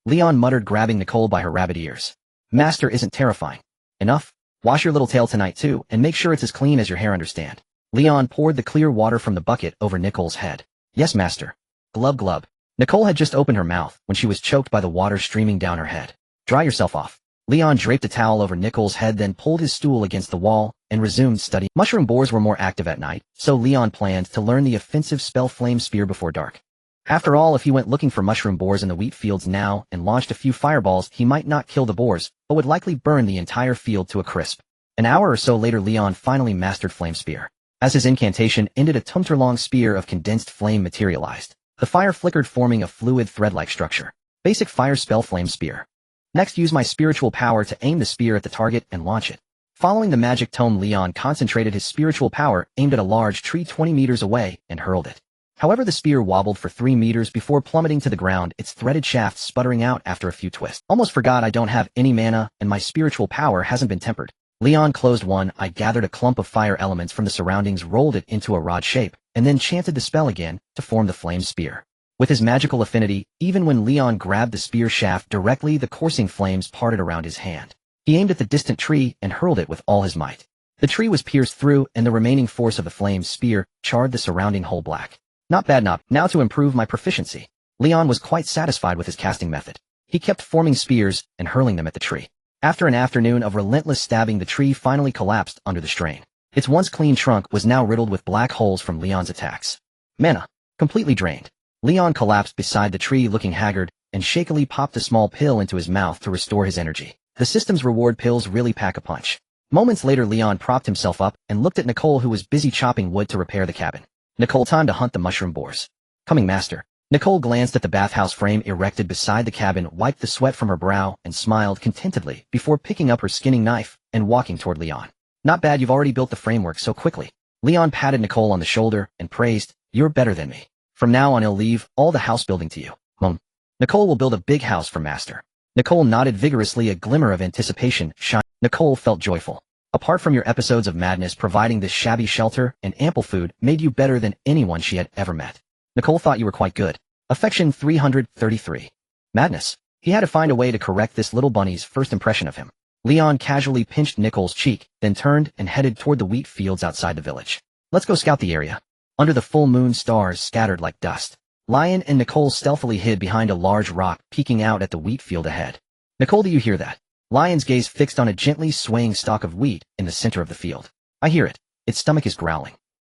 Leon muttered, grabbing Nicole by her rabbit ears. Master isn't terrifying. Enough? Wash your little tail tonight too, and make sure it's as clean as your hair, understand? Leon poured the clear water from the bucket over Nicole's head. Yes, master. Glub glub. Nicole had just opened her mouth when she was choked by the water streaming down her head. Dry yourself off. Leon draped a towel over Nicole's head, then pulled his stool against the wall and resumed study. Mushroom boars were more active at night, so Leon planned to learn the offensive spell Flame Spear before dark. After all, if he went looking for mushroom boars in the wheat fields now and launched a few fireballs, he might not kill the boars, but would likely burn the entire field to a crisp. An hour or so later, Leon finally mastered Flame Spear. As his incantation ended, a tumtor-long spear of condensed flame materialized. The fire flickered, forming a fluid thread-like structure. Basic fire spell Flame Spear. Next, use my spiritual power to aim the spear at the target and launch it. Following the magic tome, Leon concentrated his spiritual power, aimed at a large tree 20 meters away, and hurled it. However, the spear wobbled for 3 meters before plummeting to the ground, its threaded shaft sputtering out after a few twists. Almost forgot I don't have any mana, and my spiritual power hasn't been tempered. Leon closed one eye, gathered a clump of fire elements from the surroundings, rolled it into a rod shape, and then chanted the spell again to form the Flame Spear. With his magical affinity, even when Leon grabbed the spear shaft directly, the coursing flames parted around his hand. He aimed at the distant tree and hurled it with all his might. The tree was pierced through, and the remaining force of the flame spear charred the surrounding hole black. Not bad, not. Now to improve my proficiency. Leon was quite satisfied with his casting method. He kept forming spears and hurling them at the tree. After an afternoon of relentless stabbing, the tree finally collapsed under the strain. Its once clean trunk was now riddled with black holes from Leon's attacks. Mana. Completely drained. Leon collapsed beside the tree, looking haggard, and shakily popped a small pill into his mouth to restore his energy. The system's reward pills really pack a punch. Moments later, Leon propped himself up and looked at Nicole, who was busy chopping wood to repair the cabin. Nicole, time to hunt the mushroom boars. Coming, master. Nicole glanced at the bathhouse frame erected beside the cabin, wiped the sweat from her brow, and smiled contentedly before picking up her skinning knife and walking toward Leon. Not bad, you've already built the framework so quickly. Leon patted Nicole on the shoulder and praised, you're better than me. From now on, I'll leave all the house building to you. Nicole will build a big house for master. Nicole nodded vigorously, a glimmer of anticipation shine. Nicole felt joyful. Apart from your episodes of madness, providing this shabby shelter and ample food made you better than anyone she had ever met. Nicole thought you were quite good. Affection 333. Madness. He had to find a way to correct this little bunny's first impression of him. Leon casually pinched Nicole's cheek, then turned and headed toward the wheat fields outside the village. Let's go scout the area. Under the full moon, stars scattered like dust. Lion and Nicole stealthily hid behind a large rock, peeking out at the wheat field ahead. Nicole, do you hear that? Lion's gaze fixed on a gently swaying stalk of wheat in the center of the field. I hear it. Its stomach is growling.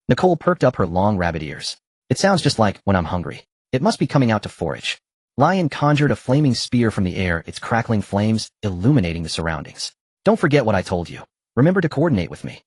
Nicole perked up her long rabbit ears. It sounds just like when I'm hungry. It must be coming out to forage. Lion conjured a flaming spear from the air, its crackling flames illuminating the surroundings. Don't forget what I told you. Remember to coordinate with me.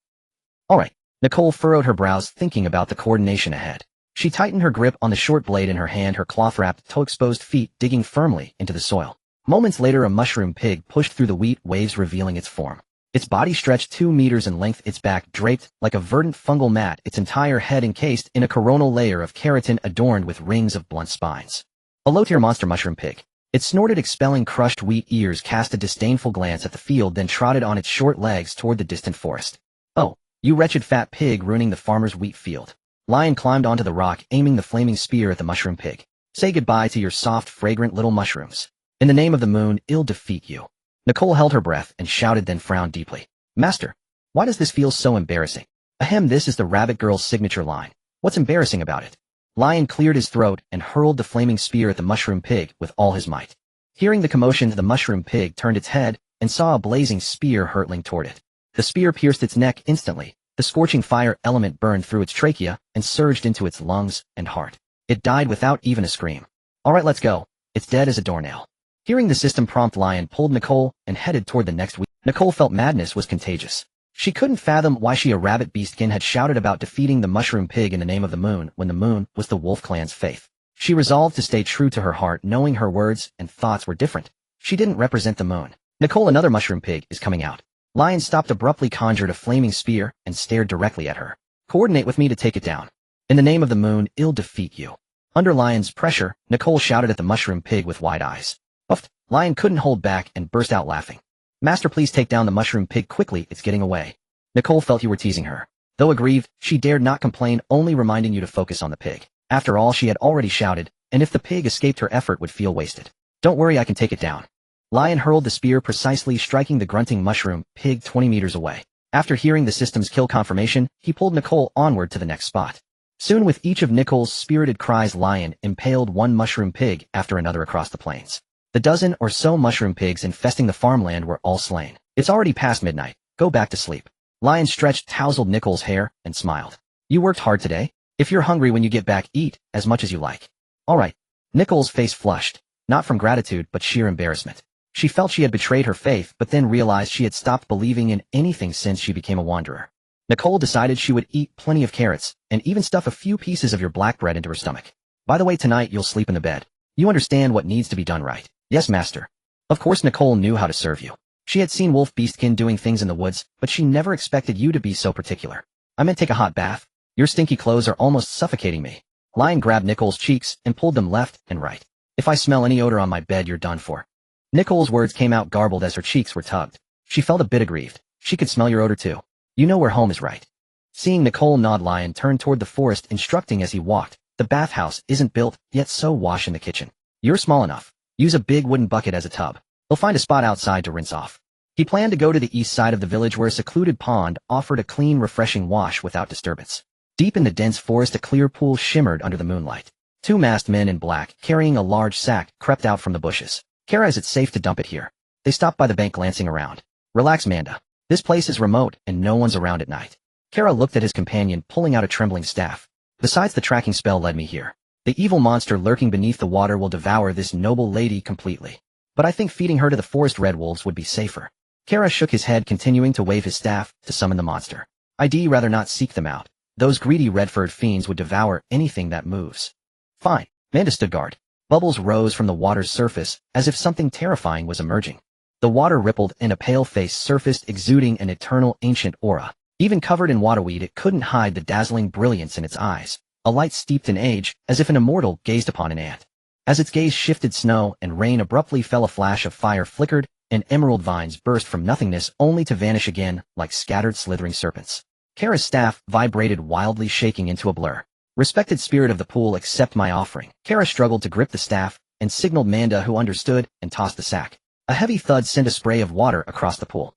All right. Nicole furrowed her brows, thinking about the coordination ahead. She tightened her grip on the short blade in her hand, her cloth-wrapped, toe-exposed feet digging firmly into the soil. Moments later, a mushroom pig pushed through the wheat waves, revealing its form. Its body stretched 2 meters in length, its back draped like a verdant fungal mat, its entire head encased in a coronal layer of keratin adorned with rings of blunt spines. A low-tier monster mushroom pig. It snorted, expelling crushed wheat ears, cast a disdainful glance at the field, then trotted on its short legs toward the distant forest. Oh. You wretched fat pig, ruining the farmer's wheat field. Lion climbed onto the rock, aiming the flaming spear at the mushroom pig. Say goodbye to your soft, fragrant little mushrooms. In the name of the moon, I'll defeat you. Nicole held her breath and shouted, then frowned deeply. Master, why does this feel so embarrassing? Ahem, this is the rabbit girl's signature line. What's embarrassing about it? Lion cleared his throat and hurled the flaming spear at the mushroom pig with all his might. Hearing the commotion, the mushroom pig turned its head and saw a blazing spear hurtling toward it. The spear pierced its neck instantly. The scorching fire element burned through its trachea and surged into its lungs and heart. It died without even a scream. All right, let's go. It's dead as a doornail. Hearing the system prompt, Lion pulled Nicole and headed toward the next week. Nicole felt madness was contagious. She couldn't fathom why she, a rabbit beastkin, had shouted about defeating the mushroom pig in the name of the moon when the moon was the wolf clan's faith. She resolved to stay true to her heart, knowing her words and thoughts were different. She didn't represent the moon. Nicole, another mushroom pig is coming out. Lion stopped abruptly, conjured a flaming spear, and stared directly at her. Coordinate with me to take it down. In the name of the moon, I'll defeat you. Under Lion's pressure, Nicole shouted at the mushroom pig with wide eyes. Puffed. Lion couldn't hold back and burst out laughing. Master, please take down the mushroom pig quickly, it's getting away. Nicole felt you were teasing her. Though aggrieved, she dared not complain, only reminding you to focus on the pig. After all, she had already shouted, and if the pig escaped, her effort would feel wasted. Don't worry, I can take it down. Lion hurled the spear, precisely striking the grunting mushroom pig 20 meters away. After hearing the system's kill confirmation, he pulled Nicole onward to the next spot. Soon, with each of Nicole's spirited cries, Lion impaled one mushroom pig after another across the plains. The dozen or so mushroom pigs infesting the farmland were all slain. It's already past midnight. Go back to sleep. Lion stretched, tousled Nicole's hair, and smiled. You worked hard today? If you're hungry when you get back, eat as much as you like. All right. Nicole's face flushed, not from gratitude but sheer embarrassment. She felt she had betrayed her faith, but then realized she had stopped believing in anything since she became a wanderer. Nicole decided she would eat plenty of carrots, and even stuff a few pieces of your black bread into her stomach. By the way, tonight you'll sleep in the bed. You understand what needs to be done, right? Yes, master. Of course, Nicole knew how to serve you. She had seen Wolf Beastkin doing things in the woods, but she never expected you to be so particular. I meant take a hot bath. Your stinky clothes are almost suffocating me. Lion grabbed Nicole's cheeks and pulled them left and right. If I smell any odor on my bed, you're done for. Nicole's words came out garbled as her cheeks were tugged. She felt a bit aggrieved. She could smell your odor too. You know where home is, right? Seeing Nicole nod, Lion turned toward the forest, instructing as he walked. The bathhouse isn't built yet, so wash in the kitchen. You're small enough. Use a big wooden bucket as a tub. He'll find a spot outside to rinse off. He planned to go to the east side of the village where a secluded pond offered a clean, refreshing wash without disturbance. Deep in the dense forest, a clear pool shimmered under the moonlight. Two masked men in black, carrying a large sack, crept out from the bushes. Kara, is it safe to dump it here? They stopped by the bank, glancing around. Relax, Manda. This place is remote, and no one's around at night. Kara looked at his companion, pulling out a trembling staff. Besides, the tracking spell led me here. The evil monster lurking beneath the water will devour this noble lady completely. But I think feeding her to the forest red wolves would be safer. Kara shook his head, continuing to wave his staff to summon the monster. I'd rather not seek them out. Those greedy red-furred fiends would devour anything that moves. Fine. Manda stood guard. Bubbles rose from the water's surface, as if something terrifying was emerging. The water rippled, and a pale face surfaced, exuding an eternal, ancient aura. Even covered in waterweed, it couldn't hide the dazzling brilliance in its eyes, a light steeped in age, as if an immortal gazed upon an ant. As its gaze shifted, snow and rain abruptly fell, a flash of fire flickered, and emerald vines burst from nothingness, only to vanish again, like scattered slithering serpents. Kara's staff vibrated wildly, shaking into a blur. Respected spirit of the pool, accept my offering. Kara struggled to grip the staff, and signaled Manda, who understood, and tossed the sack. A heavy thud sent a spray of water across the pool.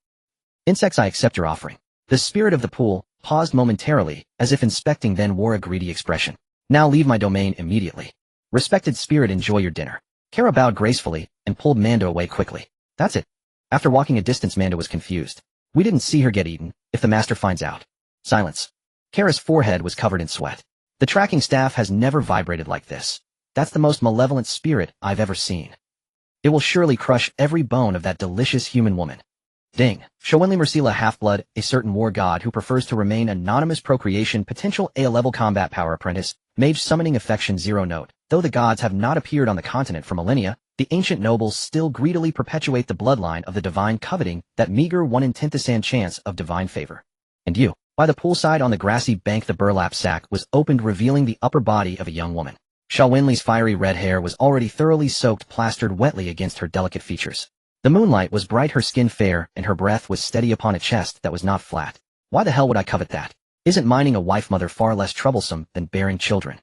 Insects, I accept your offering. The spirit of the pool paused momentarily, as if inspecting, then wore a greedy expression. Now leave my domain immediately. Respected spirit, enjoy your dinner. Kara bowed gracefully, and pulled Manda away quickly. That's it. After walking a distance, Manda was confused. We didn't see her get eaten. If the master finds out. Silence. Kara's forehead was covered in sweat. The tracking staff has never vibrated like this. That's the most malevolent spirit I've ever seen. It will surely crush every bone of that delicious human woman. Ding. Showinli Mersila, half-blood, a certain war god who prefers to remain anonymous. Procreation potential, A-level combat power apprentice, mage summoning affection 0 note. Though the gods have not appeared on the continent for millennia, the ancient nobles still greedily perpetuate the bloodline of the divine, coveting that meager 1 in 10,000 chance of divine favor. And you. By the poolside on the grassy bank, the burlap sack was opened, revealing the upper body of a young woman. Shawinli's fiery red hair was already thoroughly soaked, plastered wetly against her delicate features. The moonlight was bright, her skin fair, and her breath was steady upon a chest that was not flat. Why the hell would I covet that? Isn't minding a wife mother far less troublesome than bearing children?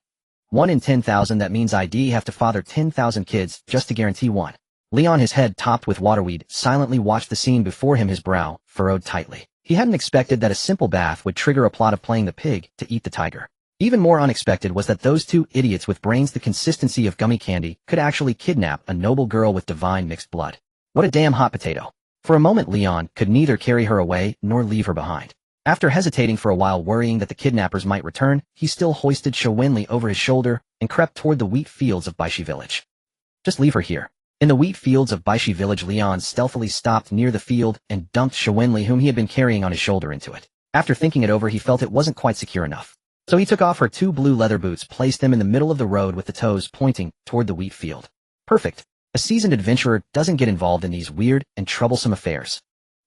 1 in 10,000, that means I'd have to father 10,000 kids just to guarantee one. Leon, his head topped with waterweed, silently watched the scene before him, his brow furrowed tightly. He hadn't expected that a simple bath would trigger a plot of playing the pig to eat the tiger. Even more unexpected was that those two idiots with brains the consistency of gummy candy could actually kidnap a noble girl with divine mixed blood. What a damn hot potato. For a moment, Leon could neither carry her away nor leave her behind. After hesitating for a while, worrying that the kidnappers might return, he still hoisted Shawinli over his shoulder and crept toward the wheat fields of Baishi village. Just leave her here. In the wheat fields of Baishi village, Leon stealthily stopped near the field and dumped Shawinli, whom he had been carrying on his shoulder, into it. After thinking it over, he felt it wasn't quite secure enough. So he took off her 2 blue leather boots, placed them in the middle of the road with the toes pointing toward the wheat field. Perfect. A seasoned adventurer doesn't get involved in these weird and troublesome affairs.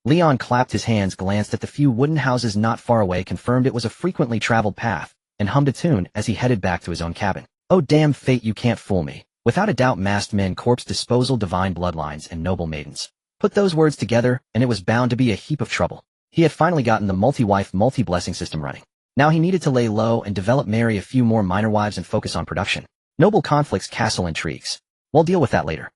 Leon clapped his hands, glanced at the few wooden houses not far away, confirmed it was a frequently traveled path, and hummed a tune as he headed back to his own cabin. Oh damn fate, you can't fool me. Without a doubt, masked men, corpse disposal, divine bloodlines, and noble maidens. Put those words together, and it was bound to be a heap of trouble. He had finally gotten the multi-wife, multi-blessing system running. Now he needed to lay low and marry a few more minor wives and focus on production. Noble conflicts, castle intrigues. We'll deal with that later.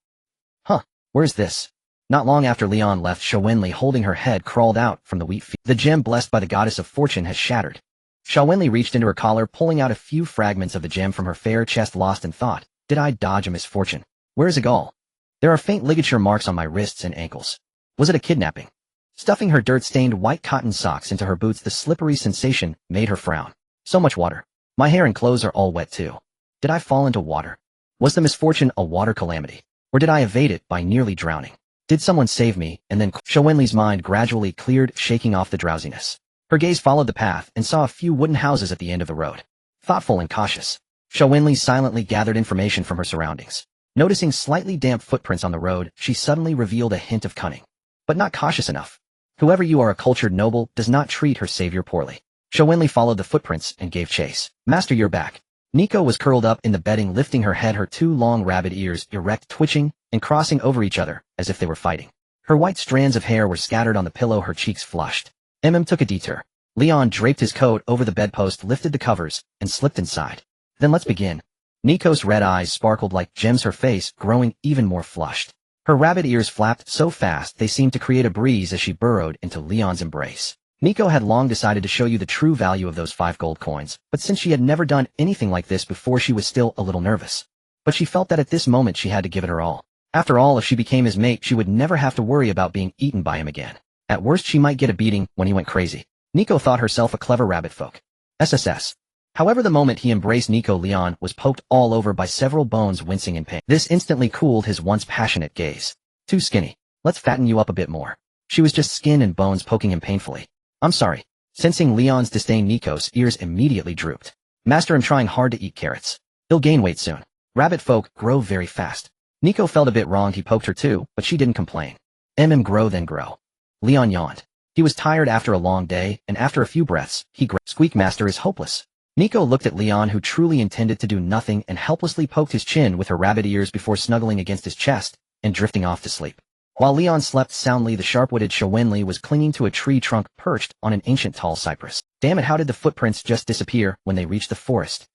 Huh, where's this? Not long after Leon left, Xiaowenli, holding her head, crawled out from the wheat field. The gem blessed by the goddess of fortune has shattered. Xiaowenli reached into her collar, pulling out a few fragments of the gem from her fair chest, lost in thought. Did I dodge a misfortune? Where is Igal? There are faint ligature marks on my wrists and ankles. Was it a kidnapping? Stuffing her dirt-stained white cotton socks into her boots, the slippery sensation made her frown. So much water. My hair and clothes are all wet too. Did I fall into water? Was the misfortune a water calamity? Or did I evade it by nearly drowning? Did someone save me? And then Xiaowenli's mind gradually cleared, shaking off the drowsiness. Her gaze followed the path and saw a few wooden houses at the end of the road. Thoughtful and cautious, Xiaowenli silently gathered information from her surroundings. Noticing slightly damp footprints on the road, she suddenly revealed a hint of cunning. But not cautious enough. Whoever you are, a cultured noble does not treat her savior poorly. Xiaowenli followed the footprints and gave chase. Master, you're back. Nico was curled up in the bedding, lifting her head, her two long rabbit ears erect, twitching and crossing over each other as if they were fighting. Her white strands of hair were scattered on the pillow, her cheeks flushed. Took a detour. Leon draped his coat over the bedpost, lifted the covers, and slipped inside. Then let's begin. Nico's red eyes sparkled like gems, her face growing even more flushed. Her rabbit ears flapped so fast they seemed to create a breeze as she burrowed into Leon's embrace. Nico had long decided to show you the true value of those 5 gold coins, but since she had never done anything like this before, she was still a little nervous. But she felt that at this moment she had to give it her all. After all, if she became his mate, she would never have to worry about being eaten by him again. At worst, she might get a beating when he went crazy. Nico thought herself a clever rabbit folk. SSS. However, the moment he embraced Nico, Leon was poked all over by several bones, wincing in pain. This instantly cooled his once passionate gaze. Too skinny. Let's fatten you up a bit more. She was just skin and bones poking him painfully. I'm sorry. Sensing Leon's disdain, Nico's ears immediately drooped. Master, I'm trying hard to eat carrots. He'll gain weight soon. Rabbit folk grow very fast. Nico felt a bit wronged. He poked her too, but she didn't complain. Grow then grow. Leon yawned. He was tired after a long day, and after a few breaths, he Squeak, Master is hopeless. Nico looked at Leon, who truly intended to do nothing, and helplessly poked his chin with her rabbit ears before snuggling against his chest and drifting off to sleep. While Leon slept soundly, the sharp-witted Xiaowenli was clinging to a tree trunk perched on an ancient tall cypress. Damn it, how did the footprints just disappear when they reached the forest?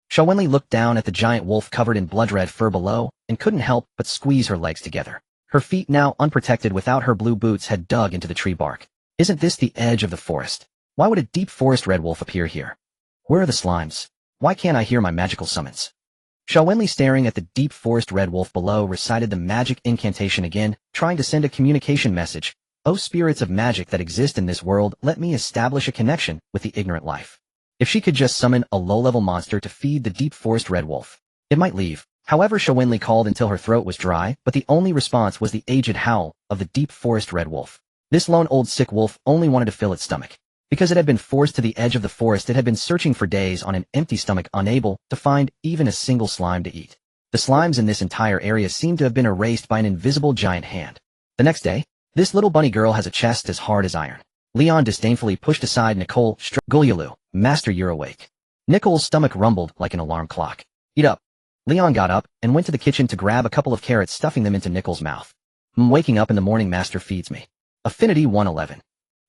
Xiaowenli looked down at the giant wolf covered in blood-red fur below and couldn't help but squeeze her legs together. Her feet, now unprotected without her blue boots, had dug into the tree bark. Isn't this the edge of the forest? Why would a deep forest red wolf appear here? Where are the slimes? Why can't I hear my magical summons? Xiaowenli, staring at the deep forest red wolf below, recited the magic incantation again, trying to send a communication message. O spirits of magic that exist in this world, let me establish a connection with the ignorant life. If she could just summon a low-level monster to feed the deep forest red wolf, it might leave. However, Xiaowenli called until her throat was dry, but the only response was the aged howl of the deep forest red wolf. This lone old sick wolf only wanted to fill its stomach. Because it had been forced to the edge of the forest, it had been searching for days on an empty stomach, unable to find even a single slime to eat. The slimes in this entire area seemed to have been erased by an invisible giant hand. The next day, this little bunny girl has a chest as hard as iron. Leon disdainfully pushed aside Nicole. Gulyulu, Master, you're awake. Nicole's stomach rumbled like an alarm clock. Eat up. Leon got up and went to the kitchen to grab a couple of carrots, stuffing them into Nicole's mouth. Waking up in the morning, Master feeds me. Affinity 111.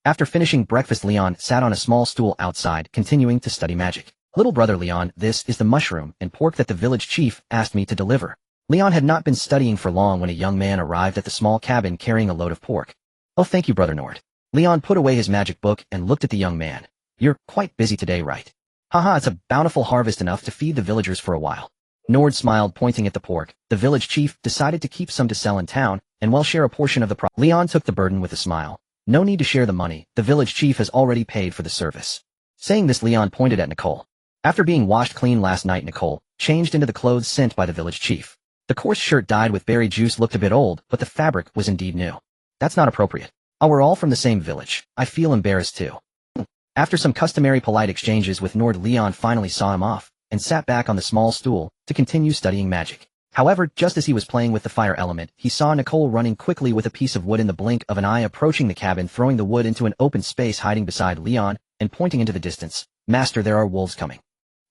After finishing breakfast, Leon sat on a small stool outside, continuing to study magic. Little brother Leon, this is the mushroom and pork that the village chief asked me to deliver. Leon had not been studying for long when a young man arrived at the small cabin carrying a load of pork. Oh, thank you, Brother Nord. Leon put away his magic book and looked at the young man. You're quite busy today, right? Haha, it's a bountiful harvest, enough to feed the villagers for a while. Nord smiled, pointing at the pork. The village chief decided to keep some to sell in town, and we'll share a portion of the profit. Leon took the burden with a smile. No need to share the money, the village chief has already paid for the service. Saying this, Leon pointed at Nicole. After being washed clean last night, Nicole changed into the clothes sent by the village chief. The coarse shirt dyed with berry juice looked a bit old, but the fabric was indeed new. That's not appropriate. Oh, we're all from the same village. I feel embarrassed too. After some customary polite exchanges with Nord, Leon finally saw him off and sat back on the small stool to continue studying magic. However, just as he was playing with the fire element, he saw Nicole running quickly with a piece of wood in the blink of an eye, approaching the cabin, throwing the wood into an open space, hiding beside Leon, and pointing into the distance. Master, there are wolves coming.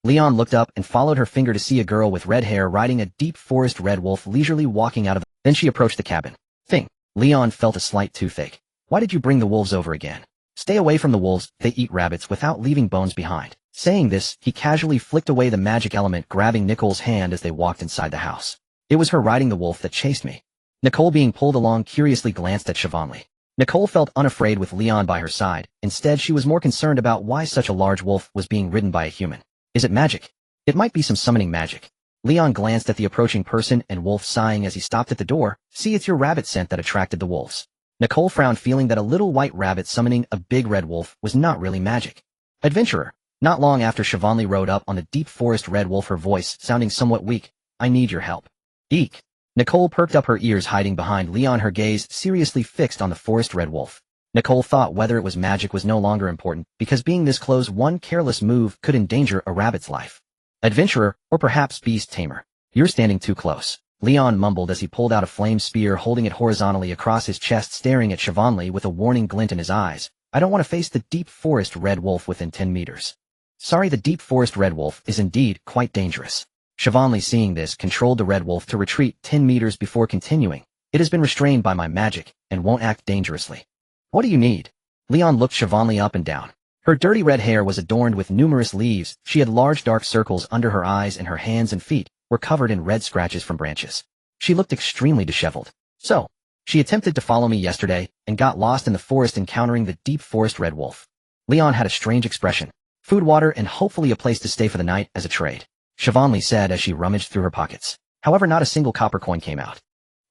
Leon looked up and followed her finger to see a girl with red hair riding a deep forest red wolf leisurely walking out of the... Then she approached the cabin. Thing. Leon felt a slight toothache. Why did you bring the wolves over again? Stay away from the wolves, they eat rabbits without leaving bones behind. Saying this, he casually flicked away the magic element, grabbing Nicole's hand as they walked inside the house. It was her riding the wolf that chased me. Nicole, being pulled along, curiously glanced at Siobhan. Nicole felt unafraid with Leon by her side. Instead, she was more concerned about why such a large wolf was being ridden by a human. Is it magic? It might be some summoning magic. Leon glanced at the approaching person and wolf, sighing as he stopped at the door. See, it's your rabbit scent that attracted the wolves. Nicole frowned, feeling that a little white rabbit summoning a big red wolf was not really magic. Adventurer. Not long after Siobhan rode up on the deep forest red wolf, her voice sounding somewhat weak. I need your help. Eek. Nicole perked up her ears, hiding behind Leon, her gaze seriously fixed on the forest red wolf. Nicole thought whether it was magic was no longer important, because being this close, one careless move could endanger a rabbit's life. Adventurer, or perhaps beast tamer. You're standing too close. Leon mumbled as he pulled out a flame spear, holding it horizontally across his chest, staring at Siobhan with a warning glint in his eyes. I don't want to face the deep forest red wolf within 10 meters. Sorry, the deep forest red wolf is indeed quite dangerous. Siobhan, seeing this, controlled the red wolf to retreat 10 meters before continuing. It has been restrained by my magic and won't act dangerously. What do you need? Leon looked Siobhan up and down. Her dirty red hair was adorned with numerous leaves. She had large dark circles under her eyes, and her hands and feet were covered in red scratches from branches. She looked extremely disheveled. So, she attempted to follow me yesterday and got lost in the forest, encountering the deep forest red wolf. Leon had a strange expression. Food, water, and hopefully a place to stay for the night as a trade. Siobhan said as she rummaged through her pockets. However, not a single copper coin came out.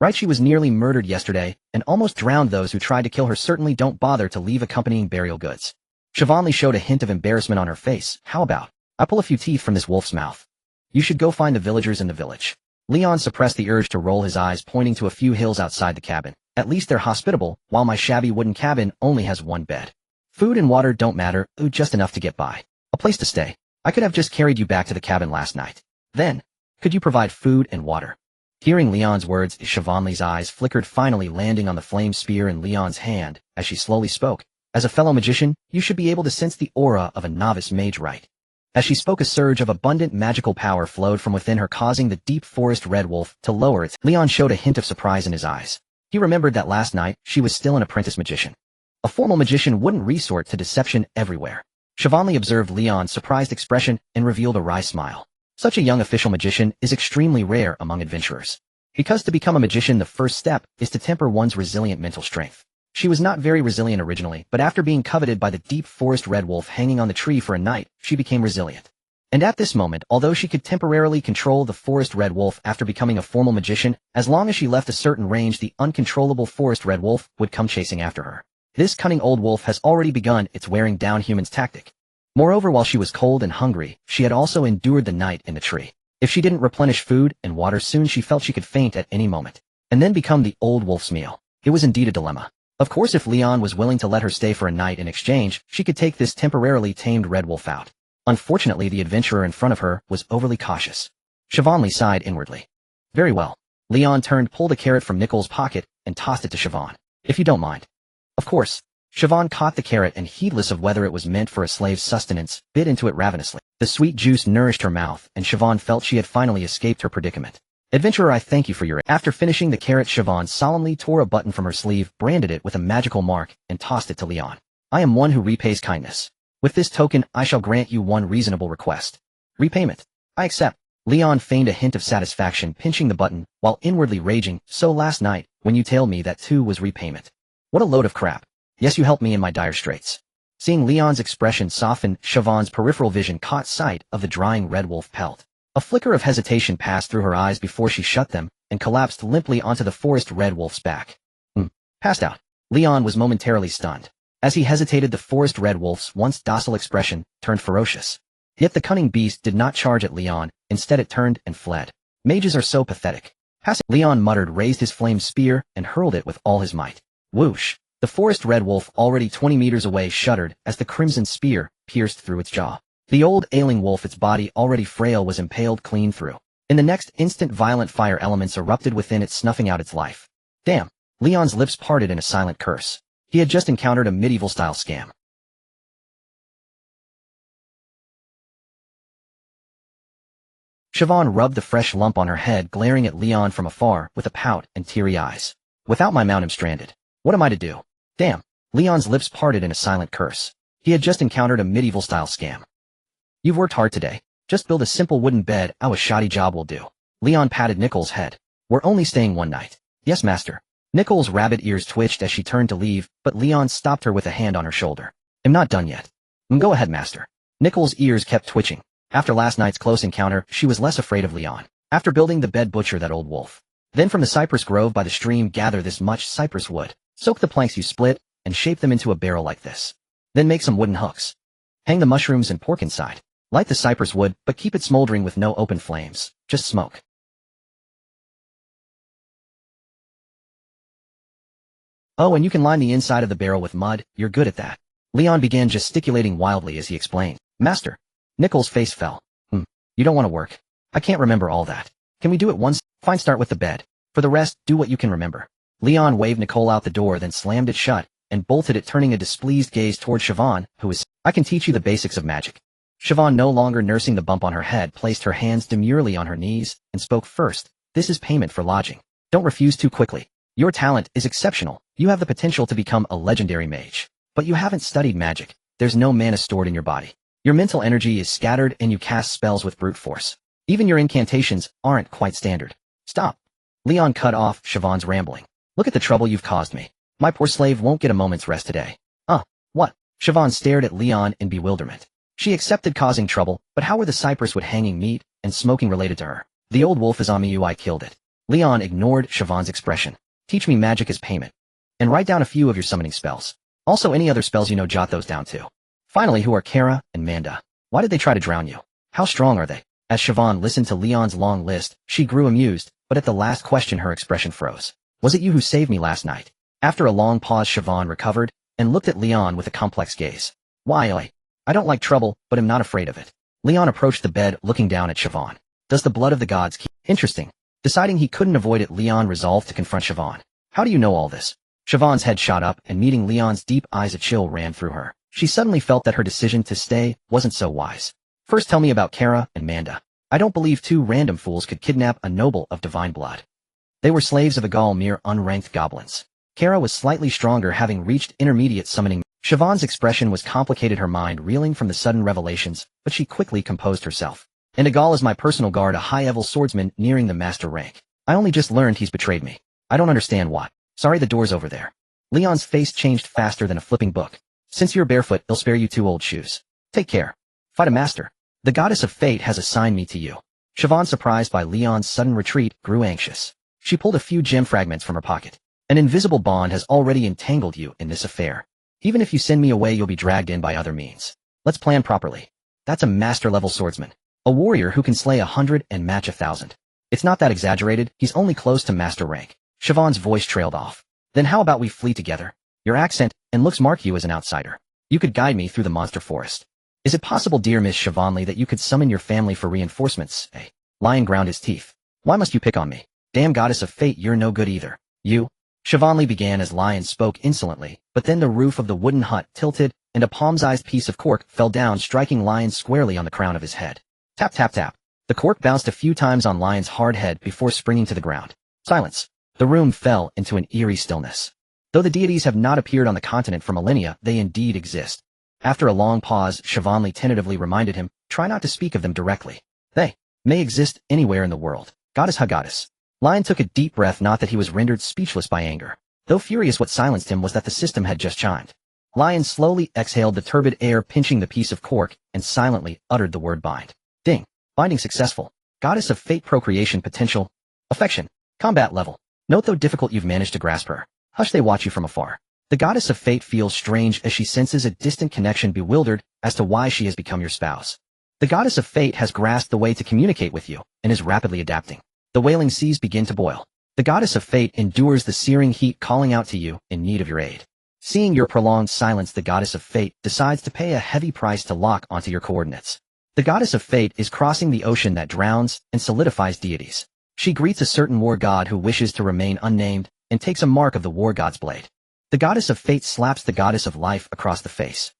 Right, she was nearly murdered yesterday and almost drowned. Those who tried to kill her certainly don't bother to leave accompanying burial goods. Siobhan showed a hint of embarrassment on her face. How about I pull a few teeth from this wolf's mouth? You should go find the villagers in the village. Leon suppressed the urge to roll his eyes, pointing to a few hills outside the cabin. At least they're hospitable, while my shabby wooden cabin only has one bed. Food and water don't matter, just enough to get by. A place to stay. I could have just carried you back to the cabin last night. Then, could you provide food and water? Hearing Leon's words, Siobhan's eyes flickered, finally landing on the flame spear in Leon's hand as she slowly spoke. As a fellow magician, you should be able to sense the aura of a novice mage, right? As she spoke, a surge of abundant magical power flowed from within her, causing the deep forest red wolf to lower its. Leon showed a hint of surprise in his eyes. He remembered that last night she was still an apprentice magician. A formal magician wouldn't resort to deception everywhere. Siobhan observed Leon's surprised expression and revealed a wry smile. Such a young official magician is extremely rare among adventurers. Because to become a magician, the first step is to temper one's resilient mental strength. She was not very resilient originally, but after being coveted by the deep forest red wolf hanging on the tree for a night, she became resilient. And at this moment, although she could temporarily control the forest red wolf after becoming a formal magician, as long as she left a certain range, the uncontrollable forest red wolf would come chasing after her. This cunning old wolf has already begun its wearing down humans tactic. Moreover, while she was cold and hungry, she had also endured the night in the tree. If she didn't replenish food and water soon, she felt she could faint at any moment, and then become the old wolf's meal. It was indeed a dilemma. Of course, if Leon was willing to let her stay for a night in exchange, she could take this temporarily tamed red wolf out. Unfortunately, the adventurer in front of her was overly cautious. Siobhan sighed inwardly. Very well. Leon pulled a carrot from Nicole's pocket and tossed it to Siobhan. If you don't mind. Of course. Siobhan caught the carrot and, heedless of whether it was meant for a slave's sustenance, bit into it ravenously. The sweet juice nourished her mouth, and Siobhan felt she had finally escaped her predicament. Adventurer, I thank you for your. After finishing the carrot, Siobhan solemnly tore a button from her sleeve, branded it with a magical mark, and tossed it to Leon. I am one who repays kindness. With this token, I shall grant you one reasonable request. Repayment. I accept. Leon feigned a hint of satisfaction, pinching the button, while inwardly raging. So last night, when you told me that too was repayment. What a load of crap. Yes, you helped me in my dire straits. Seeing Leon's expression soften, Siobhan's peripheral vision caught sight of the drying red wolf pelt. A flicker of hesitation passed through her eyes before she shut them and collapsed limply onto the forest red wolf's back. Passed out. Leon was momentarily stunned. As he hesitated, the forest red wolf's once docile expression turned ferocious. Yet the cunning beast did not charge at Leon. Instead, it turned and fled. Mages are so pathetic. Passing, Leon muttered, raised his flame spear, and hurled it with all his might. Whoosh! The forest red wolf, already 20 meters away, shuddered as the crimson spear pierced through its jaw. The old ailing wolf, its body already frail, was impaled clean through. In the next instant, violent fire elements erupted within it, snuffing out its life. Damn! Leon's lips parted in a silent curse. He had just encountered a medieval-style scam. Siobhan rubbed the fresh lump on her head, glaring at Leon from afar with a pout and teary eyes. Without my mount, I'm stranded. What am I to do? Damn! Leon's lips parted in a silent curse. He had just encountered a medieval-style scam. You've worked hard today. Just build a simple wooden bed, a shoddy job will do. Leon patted Nicole's head. We're only staying one night. Yes, master. Nicole's rabbit ears twitched as she turned to leave, but Leon stopped her with a hand on her shoulder. I'm not done yet. Go ahead, master. Nicole's ears kept twitching. After last night's close encounter, she was less afraid of Leon. After building the bed, butcher that old wolf. Then from the cypress grove by the stream gather this much cypress wood. Soak the planks you split, and shape them into a barrel like this. Then make some wooden hooks. Hang the mushrooms and pork inside. Light the cypress wood, but keep it smoldering with no open flames, just smoke. Oh, and you can line the inside of the barrel with mud, you're good at that. Leon began gesticulating wildly as he explained. Master. Nicole's face fell. You don't want to work. I can't remember all that. Can we do it once? Fine, start with the bed. For the rest, do what you can remember. Leon waved Nicole out the door, then slammed it shut, and bolted it, turning a displeased gaze toward Siobhan, who was, I can teach you the basics of magic. Siobhan, no longer nursing the bump on her head, placed her hands demurely on her knees, and spoke first. This is payment for lodging. Don't refuse too quickly. Your talent is exceptional. You have the potential to become a legendary mage. But you haven't studied magic. There's no mana stored in your body. Your mental energy is scattered and you cast spells with brute force. Even your incantations aren't quite standard. Stop. Leon cut off Siobhan's rambling. Look at the trouble you've caused me. My poor slave won't get a moment's rest today. What? Siobhan stared at Leon in bewilderment. She accepted causing trouble, but how were the cypress wood, hanging meat, and smoking related to her? The old wolf is on me, I killed it. Leon ignored Siobhan's expression. Teach me magic as payment. And write down a few of your summoning spells. Also any other spells you know, jot those down too. Finally, who are Kara and Manda? Why did they try to drown you? How strong are they? As Siobhan listened to Leon's long list, she grew amused, but at the last question her expression froze. Was it you who saved me last night? After a long pause, Siobhan recovered, and looked at Leon with a complex gaze. Why, I don't like trouble, but am not afraid of it. Leon approached the bed, looking down at Siobhan. Does the blood of the gods keep? Interesting. Deciding he couldn't avoid it, Leon resolved to confront Siobhan. How do you know all this? Siobhan's head shot up, and meeting Leon's deep eyes, a chill ran through her. She suddenly felt that her decision to stay wasn't so wise. First tell me about Kara and Manda. I don't believe two random fools could kidnap a noble of divine blood. They were slaves of Agal, mere unranked goblins. Kara was slightly stronger, having reached intermediate summoning. Siobhan's expression was complicated, her mind reeling from the sudden revelations, but she quickly composed herself. And Agal is my personal guard, a high-level swordsman nearing the master rank. I only just learned he's betrayed me. I don't understand what. Sorry, the door's over there. Leon's face changed faster than a flipping book. Since you're barefoot, they'll spare you 2 old shoes. Take care. Fight a master. The goddess of fate has assigned me to you. Siobhan, surprised by Leon's sudden retreat, grew anxious. She pulled a few gem fragments from her pocket. An invisible bond has already entangled you in this affair. Even if you send me away, you'll be dragged in by other means. Let's plan properly. That's a master-level swordsman. A warrior who can slay 100 and match 1,000. It's not that exaggerated, he's only close to master rank. Siobhan's voice trailed off. Then how about we flee together? Your accent and looks mark you as an outsider. You could guide me through the monster forest. Is it possible, dear Miss Siobhanly, that you could summon your family for reinforcements? Lion ground his teeth. Why must you pick on me? Damn goddess of fate, you're no good either. You? Siobhanly began as Lion spoke insolently, but then the roof of the wooden hut tilted, and a palm-sized piece of cork fell down, striking Lion squarely on the crown of his head. Tap, tap, tap. The cork bounced a few times on Lion's hard head before springing to the ground. Silence. The room fell into an eerie stillness. Though the deities have not appeared on the continent for millennia, they indeed exist. After a long pause, Siobhanly tentatively reminded him, try not to speak of them directly. They may exist anywhere in the world. Goddess, ha goddess. Lion took a deep breath, not that he was rendered speechless by anger. Though furious, what silenced him was that the system had just chimed. Lion slowly exhaled the turbid air, pinching the piece of cork, and silently uttered the word bind. Ding. Binding successful. Goddess of fate, procreation potential. Affection. Combat level. Note though difficult, you've managed to grasp her. Hush, they watch you from afar. The goddess of fate feels strange as she senses a distant connection, bewildered as to why she has become your spouse. The goddess of fate has grasped the way to communicate with you, and is rapidly adapting. The wailing seas begin to boil. The goddess of fate endures the searing heat, calling out to you in need of your aid. Seeing your prolonged silence, the goddess of fate decides to pay a heavy price to lock onto your coordinates. The goddess of fate is crossing the ocean that drowns and solidifies deities. She greets a certain war god who wishes to remain unnamed, and takes a mark of the war god's blade. The goddess of fate slaps the goddess of life across the face.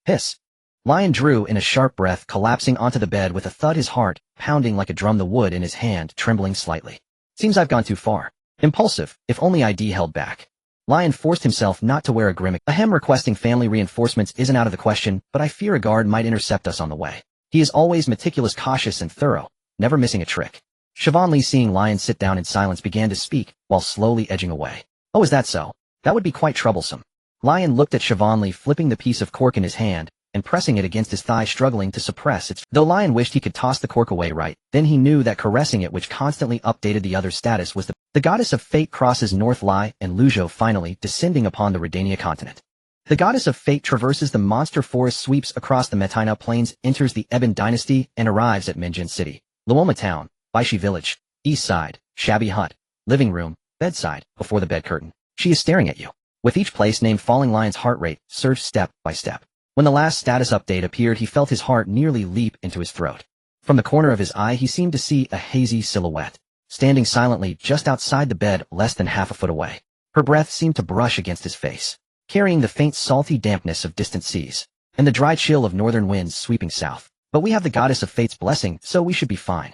Hiss. Lion drew in a sharp breath, collapsing onto the bed with a thud, his heart pounding like a drum, the wood in his hand trembling slightly. Seems I've gone too far. Impulsive, if only I'd held back. Lion forced himself not to wear a grimace. Ahem, requesting family reinforcements isn't out of the question, but I fear a guard might intercept us on the way. He is always meticulous, cautious, and thorough, never missing a trick. Siobhan Lee, seeing Lion sit down in silence, began to speak, while slowly edging away. Oh, is that so? That would be quite troublesome. Lion looked at Siobhan Lee, flipping the piece of cork in his hand, and pressing it against his thigh, struggling to suppress its. Though Lion wished he could toss the cork away right, then he knew that caressing it, which constantly updated the other's status, was the goddess of fate crosses North Lai and Luzhou, finally descending upon the Redania continent. The goddess of fate traverses the monster forest, sweeps across the Metaina plains, enters the Ebon dynasty, and arrives at Minjin City, Luoma town, Baishi village, east side, shabby hut, living room, bedside, before the bed curtain. She is staring at you. With each place name falling, Lion's heart rate surged step by step. When the last status update appeared, he felt his heart nearly leap into his throat. From the corner of his eye, he seemed to see a hazy silhouette, standing silently just outside the bed, less than half a foot away. Her breath seemed to brush against his face, carrying the faint salty dampness of distant seas, and the dry chill of northern winds sweeping south. But we have the goddess of fate's blessing, so we should be fine.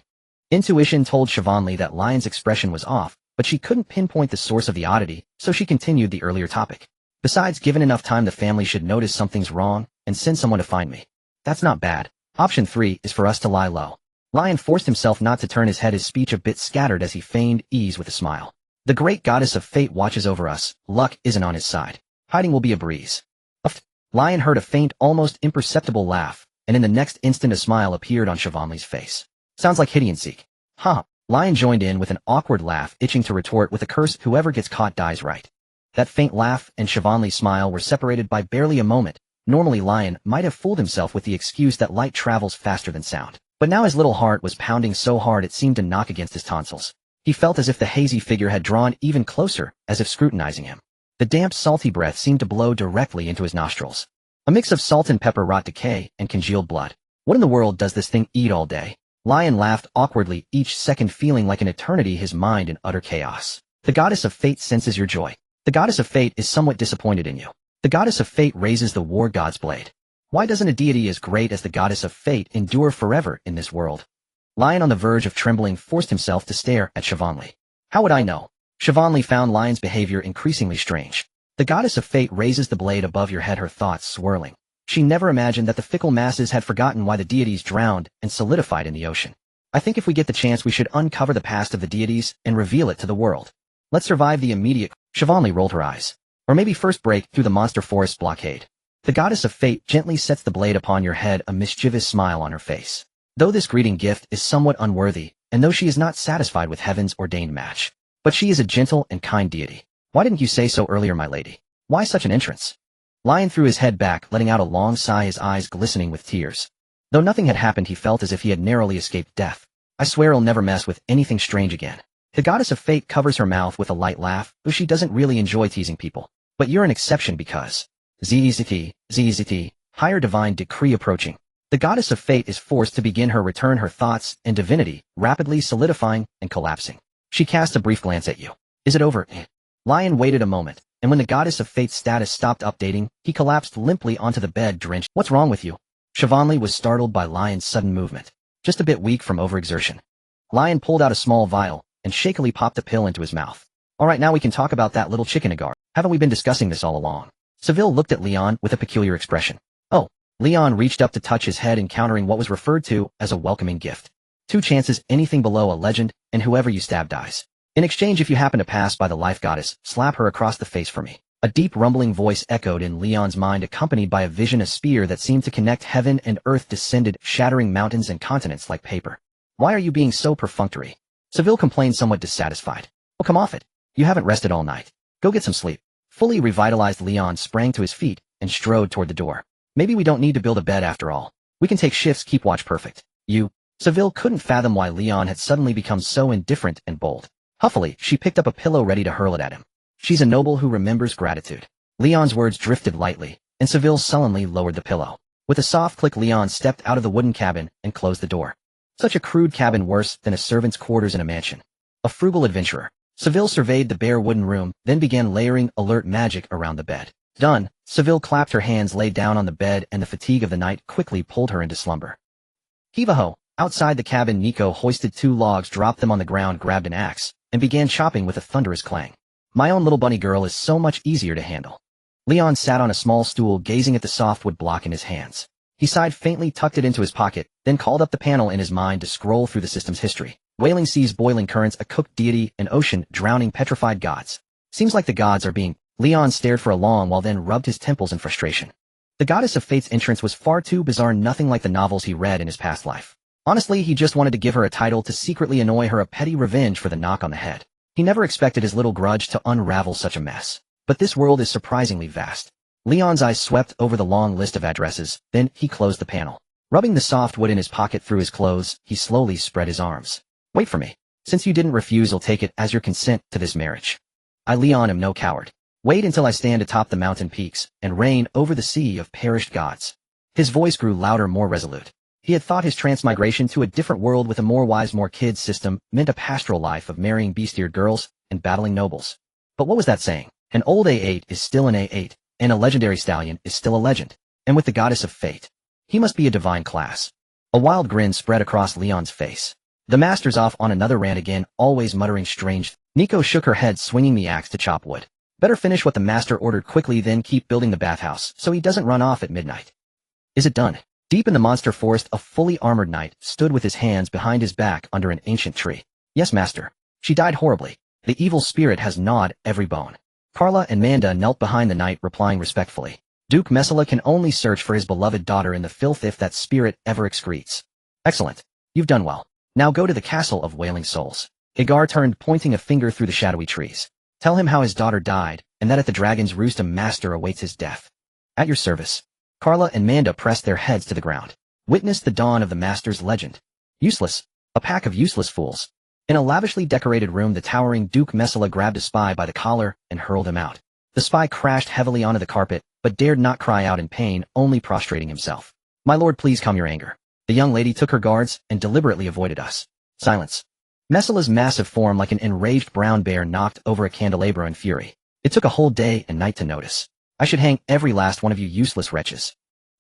Intuition told Siobhan Lee that Lion's expression was off, but she couldn't pinpoint the source of the oddity, so she continued the earlier topic. Besides, given enough time, the family should notice something's wrong and send someone to find me. That's not bad. Option 3 is for us to lie low. Lion forced himself not to turn his head, his speech a bit scattered as he feigned ease with a smile. The great goddess of fate watches over us. Luck isn't on his side. Hiding will be a breeze. Lion heard a faint, almost imperceptible laugh, and in the next instant a smile appeared on Siobhan Lee's face. Sounds like hide and seek. Huh. Lion joined in with an awkward laugh, itching to retort with a curse, whoever gets caught dies, right? That faint laugh and Siobhan Lee's smile were separated by barely a moment. Normally Lion might have fooled himself with the excuse that light travels faster than sound. But now his little heart was pounding so hard it seemed to knock against his tonsils. He felt as if the hazy figure had drawn even closer, as if scrutinizing him. The damp, salty breath seemed to blow directly into his nostrils. A mix of salt and pepper wrought decay and congealed blood. What in the world does this thing eat all day? Lion laughed awkwardly, each second feeling like an eternity, his mind in utter chaos. The goddess of fate senses your joy. The goddess of fate is somewhat disappointed in you. The goddess of fate raises the war god's blade. Why doesn't a deity as great as the goddess of fate endure forever in this world? Lion, on the verge of trembling, forced himself to stare at Siobhan Lee. How would I know? Siobhan Lee found Lion's behavior increasingly strange. The goddess of fate raises the blade above your head, her thoughts swirling. She never imagined that the fickle masses had forgotten why the deities drowned and solidified in the ocean. I think if we get the chance, we should uncover the past of the deities and reveal it to the world. Let's survive the immediate. Siobhan Lee rolled her eyes. Or maybe first break through the monster forest blockade. The goddess of fate gently sets the blade upon your head, a mischievous smile on her face. Though this greeting gift is somewhat unworthy, and though she is not satisfied with heaven's ordained match, but she is a gentle and kind deity. Why didn't you say so earlier, my lady? Why such an entrance? Lion threw his head back, letting out a long sigh, his eyes glistening with tears. Though nothing had happened, he felt as if he had narrowly escaped death. I swear I'll never mess with anything strange again. The goddess of fate covers her mouth with a light laugh, though she doesn't really enjoy teasing people. But you're an exception because... ZZT, higher divine decree approaching. The goddess of fate is forced to begin her return, her thoughts and divinity rapidly solidifying and collapsing. She cast a brief glance at you. Is it over? Lion waited a moment, and when the goddess of fate's status stopped updating, he collapsed limply onto the bed, drenched. What's wrong with you? Siobhan Lee was startled by Lion's sudden movement. Just a bit weak from overexertion. Lion pulled out a small vial and shakily popped a pill into his mouth. All right, now we can talk about that little chicken agar. Haven't we been discussing this all along? Seville looked at Leon with a peculiar expression. Oh. Leon reached up to touch his head, encountering what was referred to as a welcoming gift. 2 chances, anything below a legend, and whoever you stab dies. In exchange, if you happen to pass by the life goddess, slap her across the face for me. A deep rumbling voice echoed in Leon's mind, accompanied by a vision, a spear that seemed to connect heaven and earth descended, shattering mountains and continents like paper. Why are you being so perfunctory? Seville complained, somewhat dissatisfied. Oh, come off it. You haven't rested all night. Go get some sleep. Fully revitalized, Leon sprang to his feet and strode toward the door. Maybe we don't need to build a bed after all. We can take shifts, keep watch. Perfect. You. Seville couldn't fathom why Leon had suddenly become so indifferent and bold. Huffily, she picked up a pillow, ready to hurl it at him. She's a noble who remembers gratitude. Leon's words drifted lightly, and Seville sullenly lowered the pillow. With a soft click, Leon stepped out of the wooden cabin and closed the door. Such a crude cabin, worse than a servant's quarters in a mansion. A frugal adventurer. Seville surveyed the bare wooden room, then began layering alert magic around the bed. Done. Seville clapped her hands, lay down on the bed, and the fatigue of the night quickly pulled her into slumber. Heave-a-ho! Outside the cabin, Nico hoisted 2 logs, dropped them on the ground, grabbed an axe, and began chopping with a thunderous clang. My own little bunny girl is so much easier to handle. Leon sat on a small stool gazing at the softwood block in his hands. He sighed faintly, tucked it into his pocket, then called up the panel in his mind to scroll through the system's history. Wailing seas, boiling currents, a cooked deity, an ocean, drowning, petrified gods. Seems like the gods are being... Leon stared for a long while, then rubbed his temples in frustration. The goddess of fate's entrance was far too bizarre, nothing like the novels he read in his past life. Honestly, he just wanted to give her a title to secretly annoy her, a petty revenge for the knock on the head. He never expected his little grudge to unravel such a mess. But this world is surprisingly vast. Leon's eyes swept over the long list of addresses, then he closed the panel. Rubbing the soft wood in his pocket through his clothes, he slowly spread his arms. Wait for me. Since you didn't refuse, I'll take it as your consent to this marriage. I, Leon, am no coward. Wait until I stand atop the mountain peaks and reign over the sea of perished gods. His voice grew louder, more resolute. He had thought his transmigration to a different world with a more wise, more kids system meant a pastoral life of marrying beast-eared girls and battling nobles. But what was that saying? An old A8 is still an A8, and a legendary stallion is still a legend. And with the goddess of fate, he must be a divine class. A wild grin spread across Leon's face. The master's off on another rant again, always muttering strange. Nico shook her head, swinging the axe to chop wood. Better finish what the master ordered quickly, then keep building the bathhouse so he doesn't run off at midnight. Is it done? Deep in the monster forest, a fully armored knight stood with his hands behind his back under an ancient tree. Yes, master. She died horribly. The evil spirit has gnawed every bone. Carla and Manda knelt behind the knight, replying respectfully. Duke Messala can only search for his beloved daughter in the filth if that spirit ever excretes. Excellent. You've done well. Now go to the castle of Wailing Souls. Igar turned, pointing a finger through the shadowy trees. Tell him how his daughter died, and that at the dragon's roost a master awaits his death. At your service. Carla and Manda pressed their heads to the ground. Witness the dawn of the master's legend. Useless. A pack of useless fools. In a lavishly decorated room, the towering Duke Messala grabbed a spy by the collar and hurled him out. The spy crashed heavily onto the carpet, but dared not cry out in pain, only prostrating himself. My lord, please calm your anger. The young lady took her guards and deliberately avoided us. Silence. Messala's massive form, like an enraged brown bear, knocked over a candelabra in fury. It took a whole day and night to notice. I should hang every last one of you useless wretches.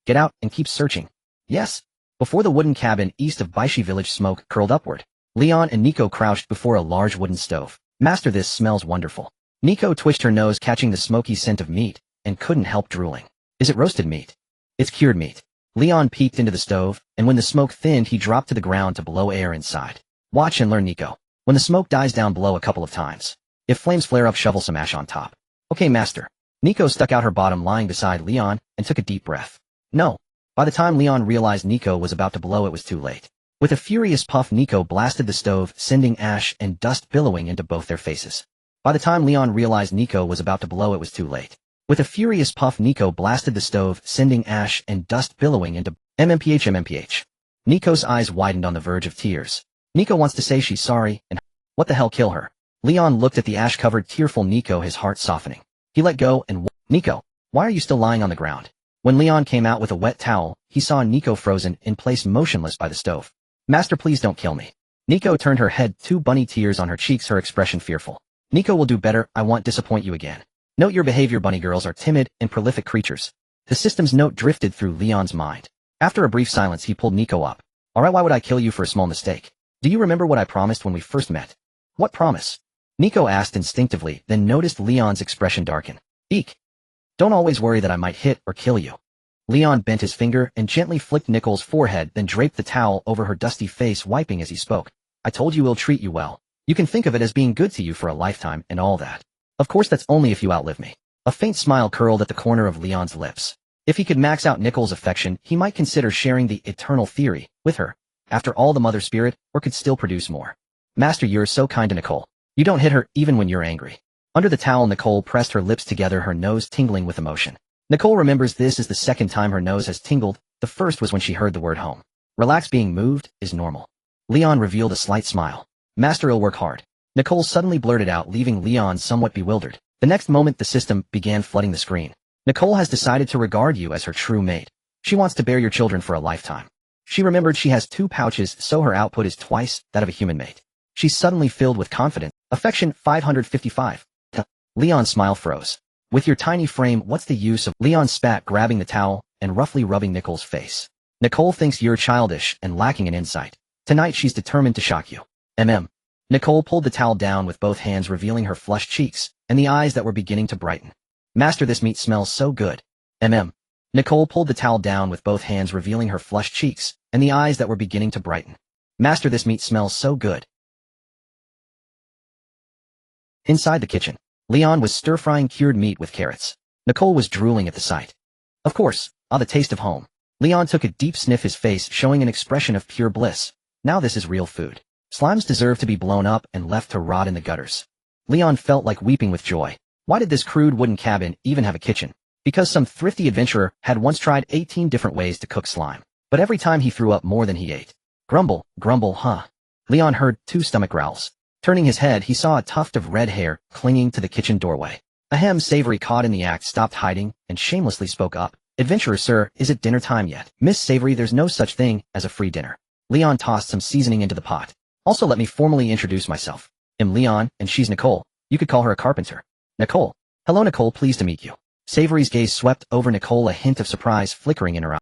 Get out and keep searching. Yes. Before the wooden cabin east of Baishi village, smoke curled upward. Leon and Nico crouched before a large wooden stove. Master, this smells wonderful. Nico twitched her nose, catching the smoky scent of meat, and couldn't help drooling. Is it roasted meat? It's cured meat. Leon peeked into the stove, and when the smoke thinned, he dropped to the ground to blow air inside. Watch and learn, Nico. When the smoke dies down, blow a couple of times. If flames flare up, shovel some ash on top. Okay, master. Nico stuck out her bottom, lying beside Leon, and took a deep breath. No. By the time Leon realized Nico was about to blow, it was too late. With a furious puff, Nico blasted the stove, sending ash and dust billowing into both their faces. By the time Leon realized Nico was about to blow, it was too late. With a furious puff, Nico blasted the stove, sending ash and dust billowing into MMPH. Nico's eyes widened on the verge of tears. Nico wants to say she's sorry, and what the hell, kill her? Leon looked at the ash-covered, tearful Nico, his heart softening. He let go and Nico, why are you still lying on the ground? When Leon came out with a wet towel, he saw Nico frozen in place, motionless by the stove. Master, please don't kill me. Nico turned her head, 2 bunny tears on her cheeks, her expression fearful. Nico will do better, I won't disappoint you again. Note your behavior, bunny girls are timid and prolific creatures. The system's note drifted through Leon's mind. After a brief silence, he pulled Nico up. Alright, why would I kill you for a small mistake? Do you remember what I promised when we first met? What promise? Nico asked instinctively, then noticed Leon's expression darken. Eek. Don't always worry that I might hit or kill you. Leon bent his finger and gently flicked Nicole's forehead, then draped the towel over her dusty face, wiping as he spoke. I told you we'll treat you well. You can think of it as being good to you for a lifetime and all that. Of course, that's only if you outlive me. A faint smile curled at the corner of Leon's lips. If he could max out Nicole's affection, he might consider sharing the eternal theory with her. After all, the mother spirit, or could still produce more. Master, you're so kind to Nicole. You don't hit her even when you're angry. Under the towel, Nicole pressed her lips together, her nose tingling with emotion. Nicole remembers this is the second time her nose has tingled. The first was when she heard the word home. Relax, being moved is normal. Leon revealed a slight smile. Master, he'll work hard. Nicole suddenly blurted out, leaving Leon somewhat bewildered. The next moment, the system began flooding the screen. Nicole has decided to regard you as her true mate. She wants to bear your children for a lifetime. She remembered she has 2 pouches, so her output is twice that of a human mate. She's suddenly filled with confidence. Affection 555. Leon's smile froze. With your tiny frame, what's the use of... Leon spat, grabbing the towel and roughly rubbing Nicole's face. Nicole thinks you're childish and lacking in insight. Tonight she's determined to shock you. Nicole pulled the towel down with both hands, revealing her flushed cheeks and the eyes that were beginning to brighten. Master, this meat smells so good. Nicole pulled the towel down with both hands, revealing her flushed cheeks and the eyes that were beginning to brighten. Master, this meat smells so good. Inside the kitchen, Leon was stir-frying cured meat with carrots. Nicole was drooling at the sight. Of course, the taste of home. Leon took a deep sniff, his face showing an expression of pure bliss. Now this is real food. Slimes deserve to be blown up and left to rot in the gutters. Leon felt like weeping with joy. Why did this crude wooden cabin even have a kitchen? Because some thrifty adventurer had once tried 18 different ways to cook slime. But every time he threw up more than he ate. Grumble, grumble, huh? Leon heard 2 stomach growls. Turning his head, he saw a tuft of red hair clinging to the kitchen doorway. Ahem, Savory, caught in the act, stopped hiding and shamelessly spoke up. Adventurer, sir, is it dinner time yet? Miss Savory, there's no such thing as a free dinner. Leon tossed some seasoning into the pot. Also, let me formally introduce myself. I'm Leon, and she's Nicole. You could call her a carpenter. Nicole. Hello, Nicole, pleased to meet you. Savory's gaze swept over Nicole, a hint of surprise flickering in her eye.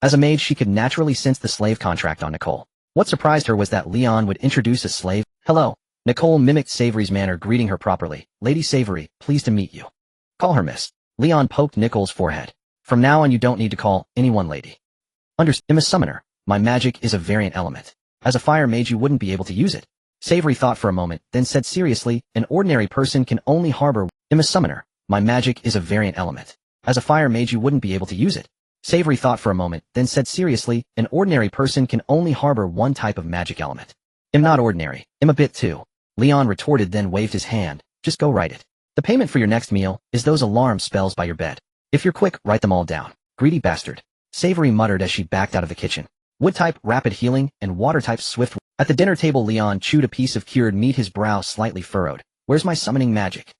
As a maid, she could naturally sense the slave contract on Nicole. What surprised her was that Leon would introduce a slave. Hello. Nicole mimicked Savory's manner, greeting her properly. Lady Savory, pleased to meet you. Call her miss. Leon poked Nicole's forehead. From now on you don't need to call anyone lady. I'm a summoner. My magic is a variant element. As a fire mage you wouldn't be able to use it. Savory thought for a moment, then said seriously, an ordinary person can only harbor. I'm a summoner. My magic is a variant element. As a fire mage you wouldn't be able to use it. Savory thought for a moment, then said seriously, an ordinary person can only harbor one type of magic element. I'm not ordinary. I'm a bit too. Leon retorted, then waved his hand. Just go write it. The payment for your next meal is those alarm spells by your bed. If you're quick, write them all down. Greedy bastard. Savory muttered as she backed out of the kitchen. Wood type, rapid healing, and water type, swift. At the dinner table, Leon chewed a piece of cured meat, his brow slightly furrowed. Where's my summoning magic?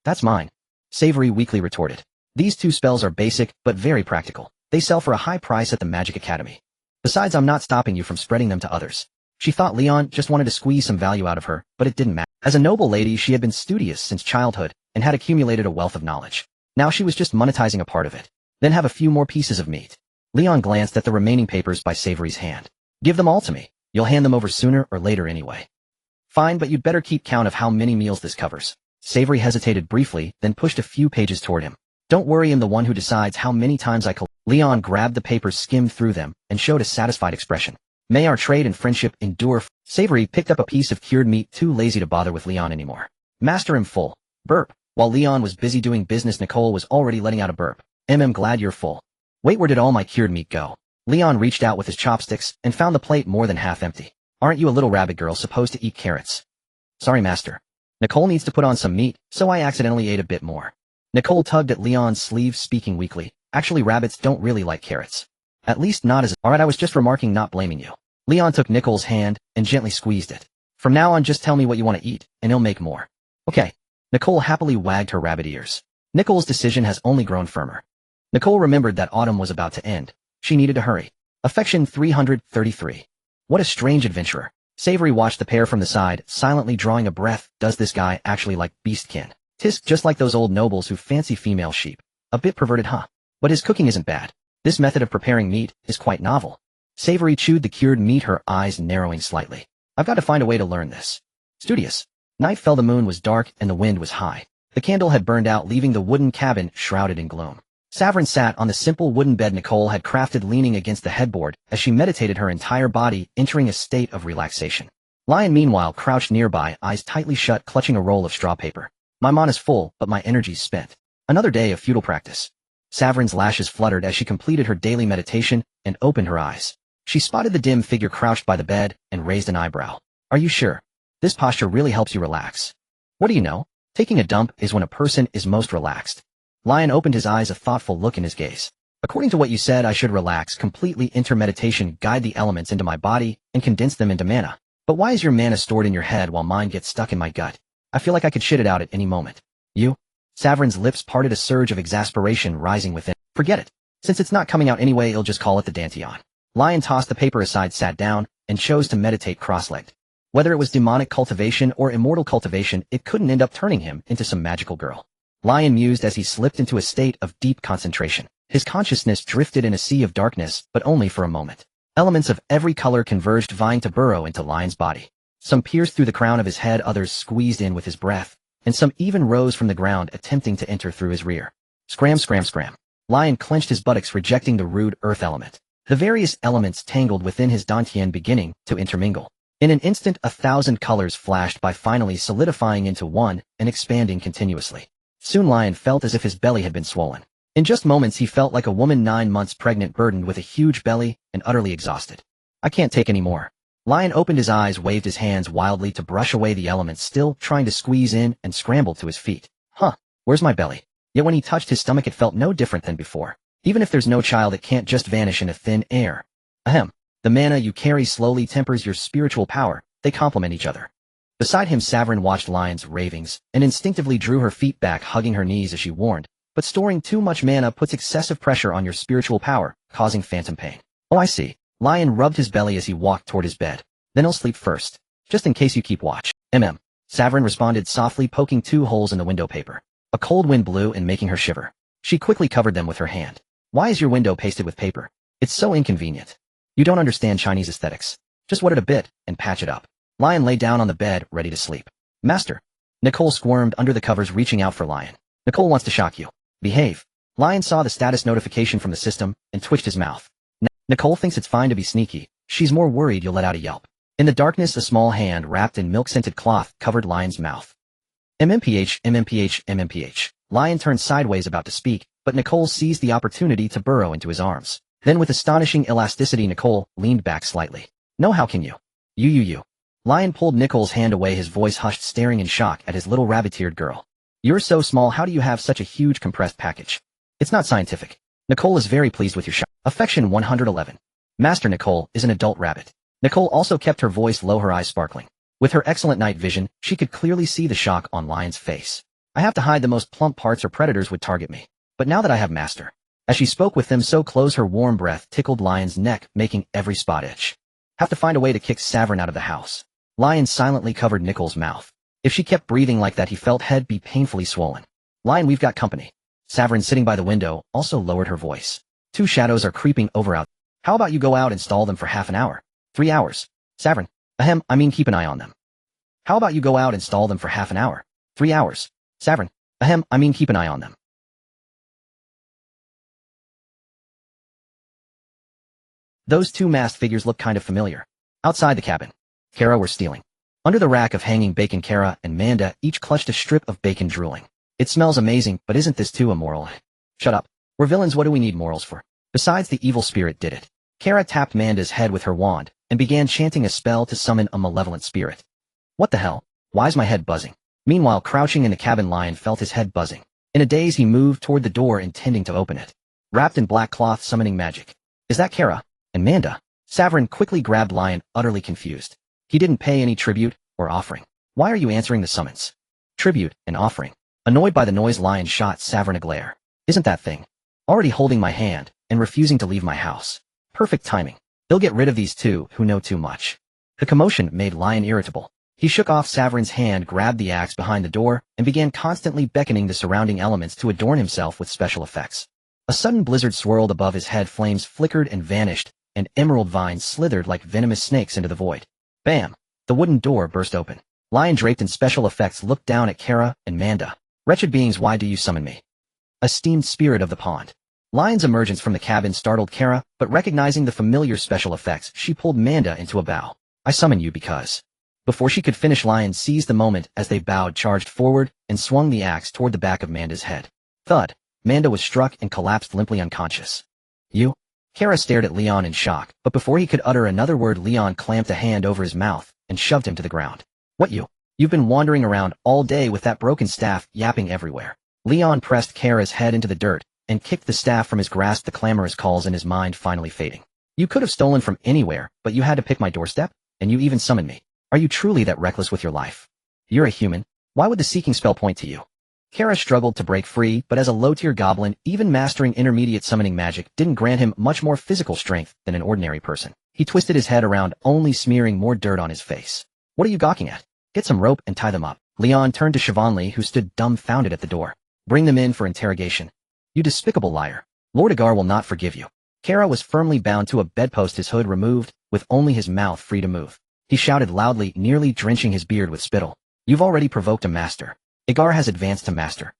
That's mine. Savory weakly retorted. These 2 spells are basic, but very practical. They sell for a high price at the Magic Academy. Besides, I'm not stopping you from spreading them to others. She thought Leon just wanted to squeeze some value out of her, but it didn't matter. As a noble lady, she had been studious since childhood and had accumulated a wealth of knowledge. Now she was just monetizing a part of it. Then have a few more pieces of meat. Leon glanced at the remaining papers by Savory's hand. Give them all to me. You'll hand them over sooner or later anyway. Fine, but you'd better keep count of how many meals this covers. Savory hesitated briefly, then pushed a few pages toward him. Don't worry, I'm the one who decides how many times I collect. Leon grabbed the papers, skimmed through them, and showed a satisfied expression. May our trade and friendship endure. Savory picked up a piece of cured meat, too lazy to bother with Leon anymore. Master, I'm full. Burp. While Leon was busy doing business, Nicole was already letting out a burp. I'm glad you're full. Wait, where did all my cured meat go? Leon reached out with his chopsticks and found the plate more than half empty. Aren't you a little rabbit girl supposed to eat carrots? Sorry, master. Nicole needs to put on some meat, so I accidentally ate a bit more. Nicole tugged at Leon's sleeve, speaking weakly. Actually, rabbits don't really like carrots. At least not as— Alright, I was just remarking, not blaming you. Leon took Nicole's hand and gently squeezed it. From now on, just tell me what you want to eat, and he'll make more. Okay. Nicole happily wagged her rabbit ears. Nicole's decision has only grown firmer. Nicole remembered that autumn was about to end. She needed to hurry. Affection 333. What a strange adventurer. Savory watched the pair from the side, silently drawing a breath. Does this guy actually like beastkin? Tisk, just like those old nobles who fancy female sheep. A bit perverted, huh? But his cooking isn't bad. This method of preparing meat is quite novel. Savory chewed the cured meat, her eyes narrowing slightly. I've got to find a way to learn this. Studious. Night fell, the moon was dark, and the wind was high. The candle had burned out, leaving the wooden cabin shrouded in gloom. Savrin sat on the simple wooden bed Nicole had crafted, leaning against the headboard as she meditated, her entire body entering a state of relaxation. Lion, meanwhile, crouched nearby, eyes tightly shut, clutching a roll of straw paper. My mon is full, but my energy's spent. Another day of futile practice. Savrin's lashes fluttered as she completed her daily meditation and opened her eyes. She spotted the dim figure crouched by the bed and raised an eyebrow. Are you sure? This posture really helps you relax. What do you know? Taking a dump is when a person is most relaxed. Lion opened his eyes, a thoughtful look in his gaze. According to what you said, I should relax, completely enter meditation, guide the elements into my body, and condense them into mana. But why is your mana stored in your head while mine gets stuck in my gut? I feel like I could shit it out at any moment. You? Savrin's lips parted, a surge of exasperation rising within. Forget it. Since it's not coming out anyway, he'll just call it the Danteon. Lion tossed the paper aside, sat down, and chose to meditate cross-legged. Whether it was demonic cultivation or immortal cultivation, it couldn't end up turning him into some magical girl. Lion mused as he slipped into a state of deep concentration. His consciousness drifted in a sea of darkness, but only for a moment. Elements of every color converged, vying to burrow into Lion's body. Some pierced through the crown of his head, others squeezed in with his breath, and some even rose from the ground, attempting to enter through his rear. Scram, scram, scram. Lion clenched his buttocks, rejecting the rude earth element. The various elements tangled within his dantian, beginning to intermingle. In an instant, 1,000 colors flashed by, finally solidifying into one and expanding continuously. Soon Lion felt as if his belly had been swollen. In just moments he felt like a woman 9 months pregnant, burdened with a huge belly and utterly exhausted. I can't take any more. Lion opened his eyes, waved his hands wildly to brush away the elements, still trying to squeeze in, and scrambled to his feet. Where's my belly? Yet when he touched his stomach it felt no different than before. Even if there's no child, it can't just vanish in a thin air. Ahem. The mana you carry slowly tempers your spiritual power. They complement each other. Beside him, Saverin watched Lion's ravings and instinctively drew her feet back, hugging her knees as she warned, but storing too much mana puts excessive pressure on your spiritual power, causing phantom pain. Oh, I see. Lion rubbed his belly as he walked toward his bed. Then I'll sleep first, just in case you keep watch. Saverin responded softly, poking 2 holes in the window paper. A cold wind blew in, making her shiver. She quickly covered them with her hand. Why is your window pasted with paper? It's so inconvenient. You don't understand Chinese aesthetics. Just wet it a bit and patch it up. Lion lay down on the bed, ready to sleep. Master. Nicole squirmed under the covers, reaching out for Lion. Nicole wants to shock you. Behave. Lion saw the status notification from the system and twitched his mouth. Nicole thinks it's fine to be sneaky. She's more worried you'll let out a yelp. In the darkness, a small hand wrapped in milk-scented cloth covered Lion's mouth. MMPH. Lion turned sideways, about to speak, but Nicole seized the opportunity to burrow into his arms. Then with astonishing elasticity, Nicole leaned back slightly. No, how can you? You. Lion pulled Nicole's hand away, his voice hushed, staring in shock at his little rabbit-eared girl. You're so small, how do you have such a huge compressed package? It's not scientific. Nicole is very pleased with your shot. Affection 111. Master, Nicole is an adult rabbit. Nicole also kept her voice low, her eyes sparkling. With her excellent night vision, she could clearly see the shock on Lion's face. I have to hide the most plump parts or predators would target me. But now that I have Master. As she spoke with them so close, her warm breath tickled Lion's neck, making every spot itch. Have to find a way to kick Saverin out of the house. Lion silently covered Nicole's mouth. If she kept breathing like that, he felt head be painfully swollen. Lion, we've got company. Saverin, sitting by the window, also lowered her voice. 2 shadows are creeping over out. How about you go out and stall them for half an hour? 3 hours. Saverin. Keep an eye on them. How about you go out and stall them for half an hour? 3 hours. Saverin. Keep an eye on them. Those 2 masked figures look kind of familiar. Outside the cabin, Kara were stealing. Under the rack of hanging bacon, Kara and Manda each clutched a strip of bacon, drooling. It smells amazing, but isn't this too immoral? Shut up. We're villains, what do we need morals for? Besides, the evil spirit did it. Kara tapped Manda's head with her wand and began chanting a spell to summon a malevolent spirit. What the hell? Why's my head buzzing? Meanwhile, crouching in the cabin, Lion felt his head buzzing. In a daze, he moved toward the door, intending to open it. Wrapped in black cloth, summoning magic. Is that Kara? And Manda? Saverin quickly grabbed Lion, utterly confused. He didn't pay any tribute or offering. Why are you answering the summons? Tribute and offering. Annoyed by the noise, Lion shot Saverin a glare. Isn't that thing already holding my hand and refusing to leave my house? Perfect timing. They'll get rid of these 2 who know too much. The commotion made Lion irritable. He shook off Saverin's hand, grabbed the axe behind the door, and began constantly beckoning the surrounding elements to adorn himself with special effects. A sudden blizzard swirled above his head, flames flickered and vanished, and emerald vines slithered like venomous snakes into the void. Bam! The wooden door burst open. Lion, draped in special effects, looked down at Kara and Manda. Wretched beings, why do you summon me? Esteemed spirit of the pond. Lion's emergence from the cabin startled Kara, but recognizing the familiar special effects, she pulled Manda into a bow. I summon you because... Before she could finish, Lion seized the moment as they bowed, charged forward, and swung the axe toward the back of Manda's head. Thud. Manda was struck and collapsed limply unconscious. You? Kara stared at Leon in shock, but before he could utter another word, Leon clamped a hand over his mouth and shoved him to the ground. What, you? You've been wandering around all day with that broken staff, yapping everywhere. Leon pressed Kara's head into the dirt and kicked the staff from his grasp, the clamorous calls in his mind finally fading. You could have stolen from anywhere, but you had to pick my doorstep, and you even summoned me. Are you truly that reckless with your life? You're a human. Why would the seeking spell point to you? Kara struggled to break free, but as a low-tier goblin, even mastering intermediate summoning magic didn't grant him much more physical strength than an ordinary person. He twisted his head around, only smearing more dirt on his face. What are you gawking at? Get some rope and tie them up. Leon turned to Siobhanli, who stood dumbfounded at the door. Bring them in for interrogation. You despicable liar. Lord Agar will not forgive you. Kara was firmly bound to a bedpost, his hood removed, with only his mouth free to move. He shouted loudly, nearly drenching his beard with spittle. You've already provoked a master. Agar has advanced to master.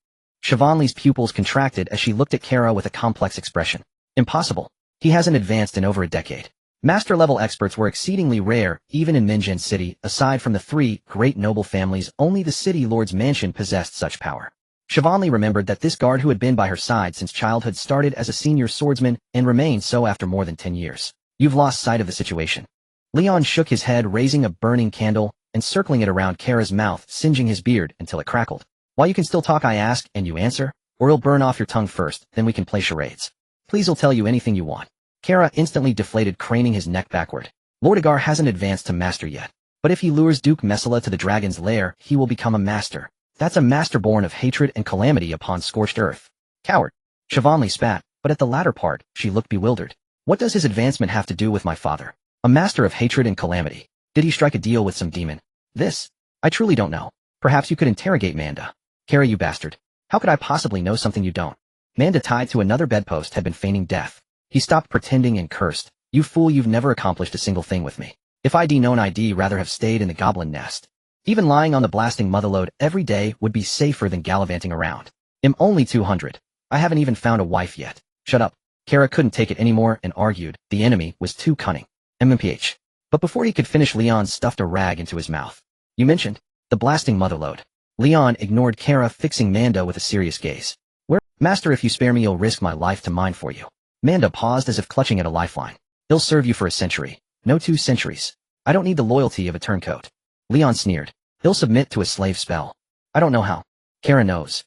Siobhan's pupils contracted as she looked at Kara with a complex expression. Impossible. He hasn't advanced in over a decade. Master-level experts were exceedingly rare, even in Minjin City. Aside from the three great noble families, only the city lord's mansion possessed such power. Siobhan remembered that this guard who had been by her side since childhood started as a senior swordsman and remained so after more than 10 years. You've lost sight of the situation. Leon shook his head, raising a burning candle and circling it around Kara's mouth, singeing his beard until it crackled. While you can still talk, I ask, and you answer? Or it'll burn off your tongue first, then we can play charades. Please, I'll tell you anything you want. Kara instantly deflated, craning his neck backward. Lord Agar hasn't advanced to master yet. But if he lures Duke Messala to the dragon's lair, he will become a master. That's a master born of hatred and calamity upon scorched earth. Coward. Siobhan spat, but at the latter part, she looked bewildered. What does his advancement have to do with my father? A master of hatred and calamity. Did he strike a deal with some demon? This? I truly don't know. Perhaps you could interrogate Manda. Kara, you bastard. How could I possibly know something you don't? Manda, tied to another bedpost, had been feigning death. He stopped pretending and cursed. You fool, you've never accomplished a single thing with me. If I'd known, I'd rather have stayed in the goblin nest. Even lying on the blasting motherlode every day would be safer than gallivanting around. I'm only 200. I haven't even found a wife yet. Shut up. Kara couldn't take it anymore and argued. The enemy was too cunning. MMPH. But before he could finish, Leon stuffed a rag into his mouth. You mentioned the blasting motherlode. Leon ignored Kara, fixing Manda with a serious gaze. Where? Master, if you spare me, you'll risk my life to mine for you. Manda paused as if clutching at a lifeline. He'll serve you for a century. No, 2 centuries. I don't need the loyalty of a turncoat. Leon sneered. He'll submit to a slave spell. I don't know how. Kara knows.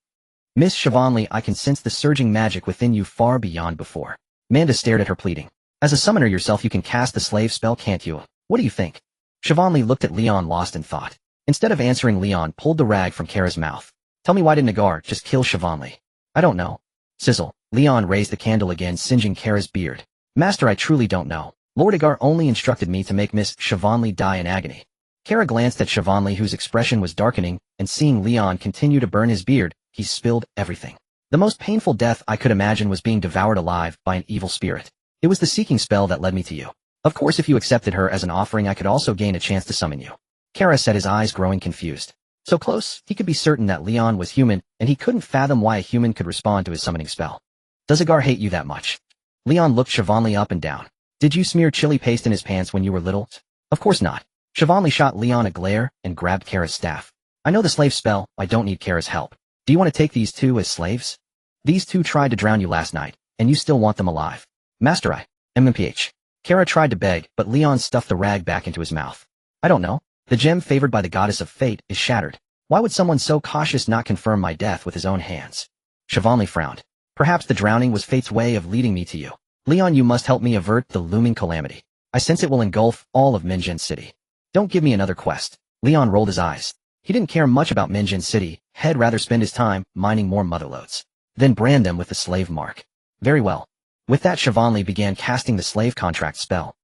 Miss Siobhan, I can sense the surging magic within you far beyond before. Manda stared at her, pleading. As a summoner yourself, you can cast the slave spell, can't you? What do you think? Siobhan looked at Leon, lost in thought. Instead of answering, Leon pulled the rag from Kara's mouth. Tell me, why didn't Agar just kill Siobhan? I don't know. Sizzle. Leon raised the candle again, singeing Kara's beard. Master, I truly don't know. Lord Agar only instructed me to make Miss Siobhan die in agony. Kara glanced at Siobhan, whose expression was darkening, and seeing Leon continue to burn his beard, he spilled everything. The most painful death I could imagine was being devoured alive by an evil spirit. It was the seeking spell that led me to you. Of course, if you accepted her as an offering, I could also gain a chance to summon you. Kara said, his eyes growing confused. So close, he could be certain that Leon was human, and he couldn't fathom why a human could respond to his summoning spell. Does Agar hate you that much? Leon looked Siobhan up and down. Did you smear chili paste in his pants when you were little? Of course not. Siobhan shot Leon a glare and grabbed Kara's staff. I know the slave spell, I don't need Kara's help. Do you want to take these 2 as slaves? These 2 tried to drown you last night, and you still want them alive. Master, I. MMPH. Kara tried to beg, but Leon stuffed the rag back into his mouth. I don't know. The gem favored by the goddess of fate is shattered. Why would someone so cautious not confirm my death with his own hands? Siobhan frowned. Perhaps the drowning was fate's way of leading me to you. Leon, you must help me avert the looming calamity. I sense it will engulf all of Minjin City. Don't give me another quest. Leon rolled his eyes. He didn't care much about Minjin City, he'd rather spend his time mining more motherlodes. Then brand them with the slave mark. Very well. With that, Siobhan began casting the slave contract spell.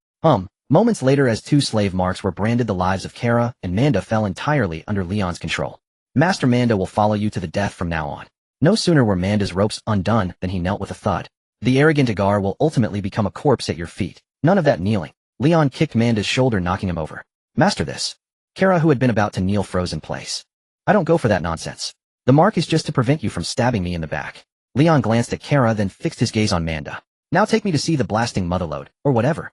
Moments later, as 2 slave marks were branded, the lives of Kara and Manda fell entirely under Leon's control. Master, Manda will follow you to the death from now on. No sooner were Manda's ropes undone than he knelt with a thud. The arrogant Agar will ultimately become a corpse at your feet. None of that kneeling. Leon kicked Manda's shoulder, knocking him over. Master, this. Kara, who had been about to kneel, froze in place. I don't go for that nonsense. The mark is just to prevent you from stabbing me in the back. Leon glanced at Kara, then fixed his gaze on Manda. Now take me to see the blasting motherlode, or whatever.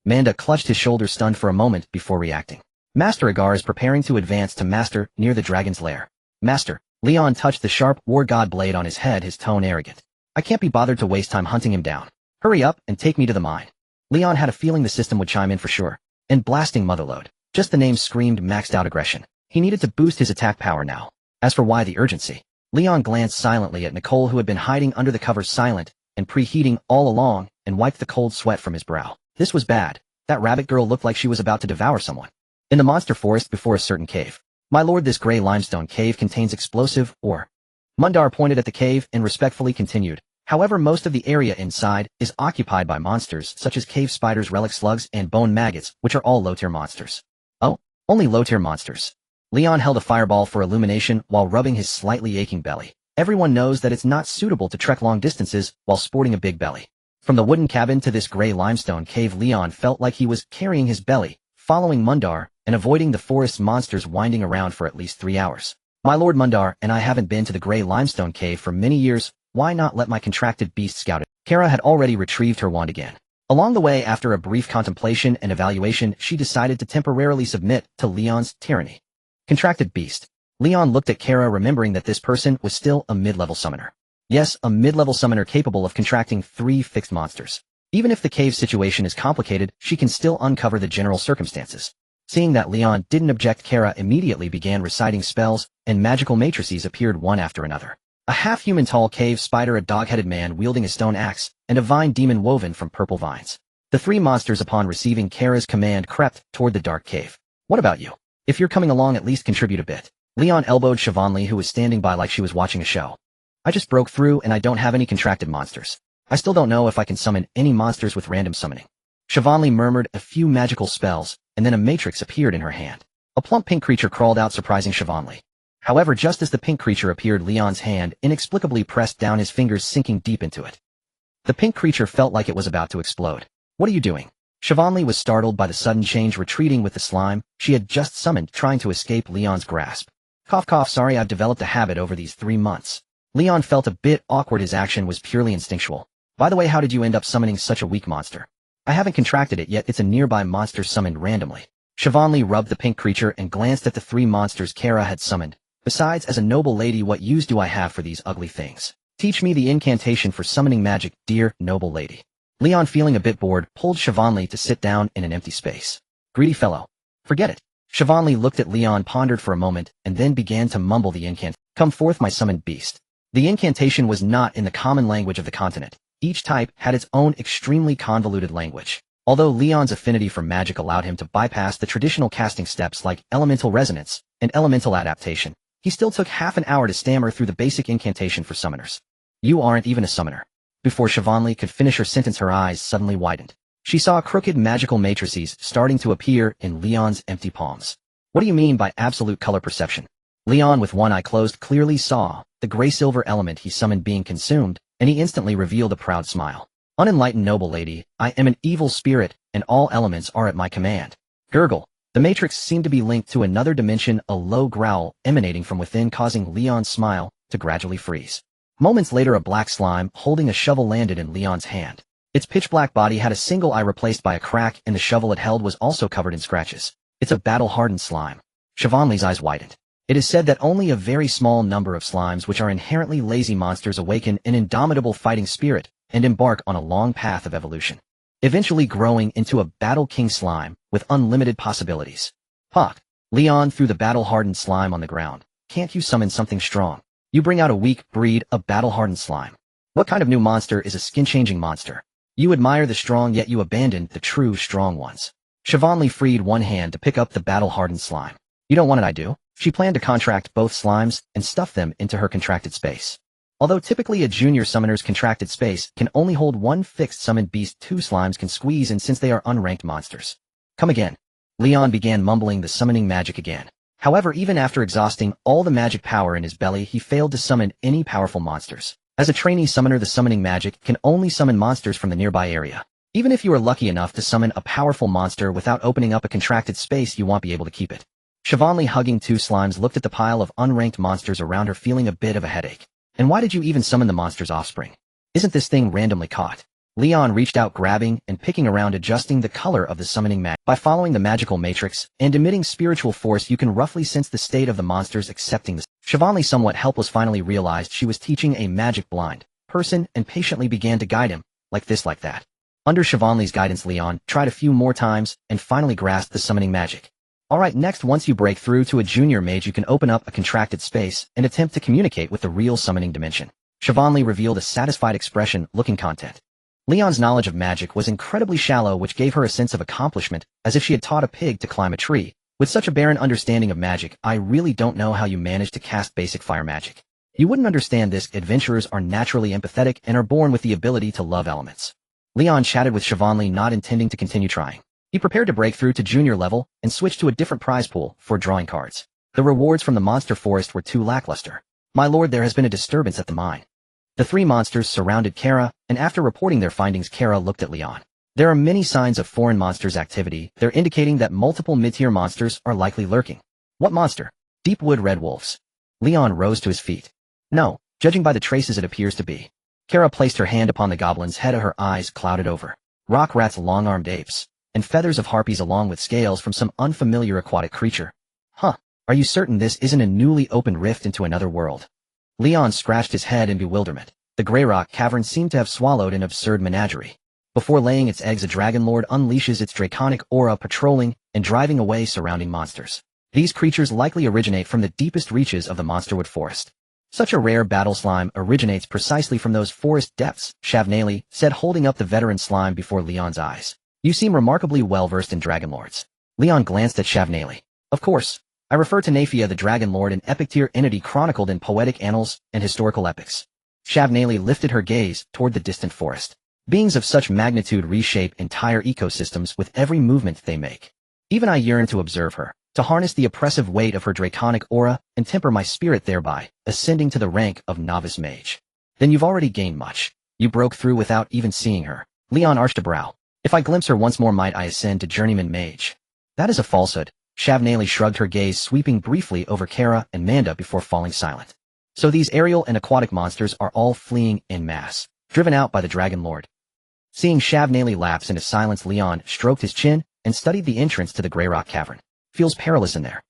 Manda clutched his shoulder, stunned for a moment before reacting. Master, Agar is preparing to advance to Master near the dragon's lair. Master. Leon touched the sharp war god blade on his head, his tone arrogant. I can't be bothered to waste time hunting him down. Hurry up and take me to the mine. Leon had a feeling the system would chime in for sure. And blasting motherlode. Just the name screamed maxed out aggression. He needed to boost his attack power now. As for why the urgency, Leon glanced silently at Nicole, who had been hiding under the covers, silent and preheating all along, and wiped the cold sweat from his brow. This was bad. That rabbit girl looked like she was about to devour someone. In the monster forest before a certain cave. My lord, this gray limestone cave contains explosive ore. Mundar pointed at the cave and respectfully continued. However, most of the area inside is occupied by monsters such as cave spiders, relic slugs, and bone maggots, which are all low-tier monsters. Oh, only low-tier monsters. Leon held a fireball for illumination while rubbing his slightly aching belly. Everyone knows that it's not suitable to trek long distances while sporting a big belly. From the wooden cabin to this gray limestone cave, Leon felt like he was carrying his belly, following Mundar, and avoiding the forest's monsters winding around for at least 3 hours. My lord Mundar and I haven't been to the gray limestone cave for many years. Why not let my contracted beast scout it? Kara had already retrieved her wand again. Along the way, after a brief contemplation and evaluation, she decided to temporarily submit to Leon's tyranny. Contracted beast. Leon looked at Kara, remembering that this person was still a mid-level summoner. Yes, a mid-level summoner capable of contracting 3 fixed monsters. Even if the cave situation is complicated, she can still uncover the general circumstances. Seeing that Leon didn't object, Kara immediately began reciting spells, and magical matrices appeared one after another. A half-human tall cave spider, a dog-headed man wielding a stone axe, and a vine demon woven from purple vines. The 3 monsters, upon receiving Kara's command, crept toward the dark cave. What about you? If you're coming along, at least contribute a bit. Leon elbowed Siobhan, who was standing by like she was watching a show. I just broke through and I don't have any contracted monsters. I still don't know if I can summon any monsters with random summoning. Siobhan murmured a few magical spells, and then a matrix appeared in her hand. A plump pink creature crawled out, surprising Siobhan. However, just as the pink creature appeared, Leon's hand inexplicably pressed down, his fingers sinking deep into it. The pink creature felt like it was about to explode. What are you doing? Siobhan was startled by the sudden change, retreating with the slime she had just summoned, trying to escape Leon's grasp. Cough cough, sorry, I've developed a habit over these 3 months. Leon felt a bit awkward. His action was purely instinctual. By the way, how did you end up summoning such a weak monster? I haven't contracted it yet, it's a nearby monster summoned randomly. Siobhan rubbed the pink creature and glanced at the 3 monsters Kara had summoned. Besides, as a noble lady, what use do I have for these ugly things? Teach me the incantation for summoning magic, dear noble lady. Leon, feeling a bit bored, pulled Siobhan to sit down in an empty space. Greedy fellow. Forget it. Siobhan looked at Leon, pondered for a moment, and then began to mumble the incantation. Come forth, my summoned beast. The incantation was not in the common language of the continent. Each type had its own extremely convoluted language. Although Leon's affinity for magic allowed him to bypass the traditional casting steps like elemental resonance and elemental adaptation, he still took half an hour to stammer through the basic incantation for summoners. You aren't even a summoner. Before Siobhan could finish her sentence, her eyes suddenly widened. She saw crooked magical matrices starting to appear in Leon's empty palms. What do you mean by absolute color perception? Leon, with one eye closed, clearly saw the gray-silver element he summoned being consumed, and he instantly revealed a proud smile. Unenlightened noble lady, I am an evil spirit, and all elements are at my command. Gurgle. The matrix seemed to be linked to another dimension, a low growl emanating from within, causing Leon's smile to gradually freeze. Moments later, a black slime holding a shovel landed in Leon's hand. Its pitch-black body had a single eye replaced by a crack, and the shovel it held was also covered in scratches. It's a battle-hardened slime. Siobhan's eyes widened. It is said that only a very small number of slimes, which are inherently lazy monsters, awaken an indomitable fighting spirit and embark on a long path of evolution, eventually growing into a battle king slime with unlimited possibilities. Puck. Leon threw the battle-hardened slime on the ground. Can't you summon something strong? You bring out a weak breed, a battle-hardened slime. What kind of new monster is a skin-changing monster? You admire the strong, yet you abandon the true strong ones. Siobhan freed one hand to pick up the battle-hardened slime. You don't want it, I do. She planned to contract both slimes and stuff them into her contracted space. Although typically a junior summoner's contracted space can only hold 1 fixed summoned beast, 2 slimes can squeeze in since they are unranked monsters. Come again. Leon began mumbling the summoning magic again. However, even after exhausting all the magic power in his belly, he failed to summon any powerful monsters. As a trainee summoner, the summoning magic can only summon monsters from the nearby area. Even if you are lucky enough to summon a powerful monster without opening up a contracted space, you won't be able to keep it. Siobhan, hugging 2 slimes, looked at the pile of unranked monsters around her, feeling a bit of a headache. And why did you even summon the monster's offspring? Isn't this thing randomly caught? Leon reached out, grabbing and picking around, adjusting the color of the summoning magic. By following the magical matrix and emitting spiritual force, you can roughly sense the state of the monsters accepting this. Siobhan, somewhat helpless, finally realized she was teaching a magic blind person and patiently began to guide him, like this, like that. Under Siobhan's guidance, Leon tried a few more times and finally grasped the summoning magic. Alright, next, once you break through to a junior mage, you can open up a contracted space and attempt to communicate with the real summoning dimension. Siobhan revealed a satisfied expression, looking content. Leon's knowledge of magic was incredibly shallow, which gave her a sense of accomplishment, as if she had taught a pig to climb a tree. With such a barren understanding of magic, I really don't know how you managed to cast basic fire magic. You wouldn't understand this. Adventurers are naturally empathetic and are born with the ability to love elements. Leon chatted with Siobhan, not intending to continue trying. He prepared to break through to junior level and switch to a different prize pool for drawing cards. The rewards from the monster forest were too lackluster. My lord, there has been a disturbance at the mine. The three monsters surrounded Kara, and after reporting their findings, Kara looked at Leon. There are many signs of foreign monsters activity. They're indicating that multiple mid-tier monsters are likely lurking. What monster? Deepwood red wolves. Leon rose to his feet. No, judging by the traces it appears to be. Kara placed her hand upon the goblin's head, her eyes clouded over. Rock rats, long-armed apes, and feathers of harpies along with scales from some unfamiliar aquatic creature. Huh, are you certain this isn't a newly opened rift into another world? Leon scratched his head in bewilderment. The Grey Rock cavern seemed to have swallowed an absurd menagerie. Before laying its eggs, a dragon lord unleashes its draconic aura, patrolling and driving away surrounding monsters. These creatures likely originate from the deepest reaches of the monsterwood forest. Such a rare battle slime originates precisely from those forest depths, Shavnali said, holding up the veteran slime before Leon's eyes. You seem remarkably well-versed in dragon lords. Leon glanced at Shavnali. Of course. I refer to Nafia, the dragon lord, an epic-tier entity chronicled in poetic annals and historical epics. Shavnali lifted her gaze toward the distant forest. Beings of such magnitude reshape entire ecosystems with every movement they make. Even I yearn to observe her, to harness the oppressive weight of her draconic aura and temper my spirit thereby, ascending to the rank of novice mage. Then you've already gained much. You broke through without even seeing her. Leon arched a brow. If I glimpse her once more, might I ascend to journeyman mage? That is a falsehood. Shavnali shrugged, her gaze sweeping briefly over Kara and Manda before falling silent. So these aerial and aquatic monsters are all fleeing en masse, driven out by the dragon lord. Seeing Shavnali lapse into silence, Leon stroked his chin and studied the entrance to the Grey Rock cavern. Feels perilous in there.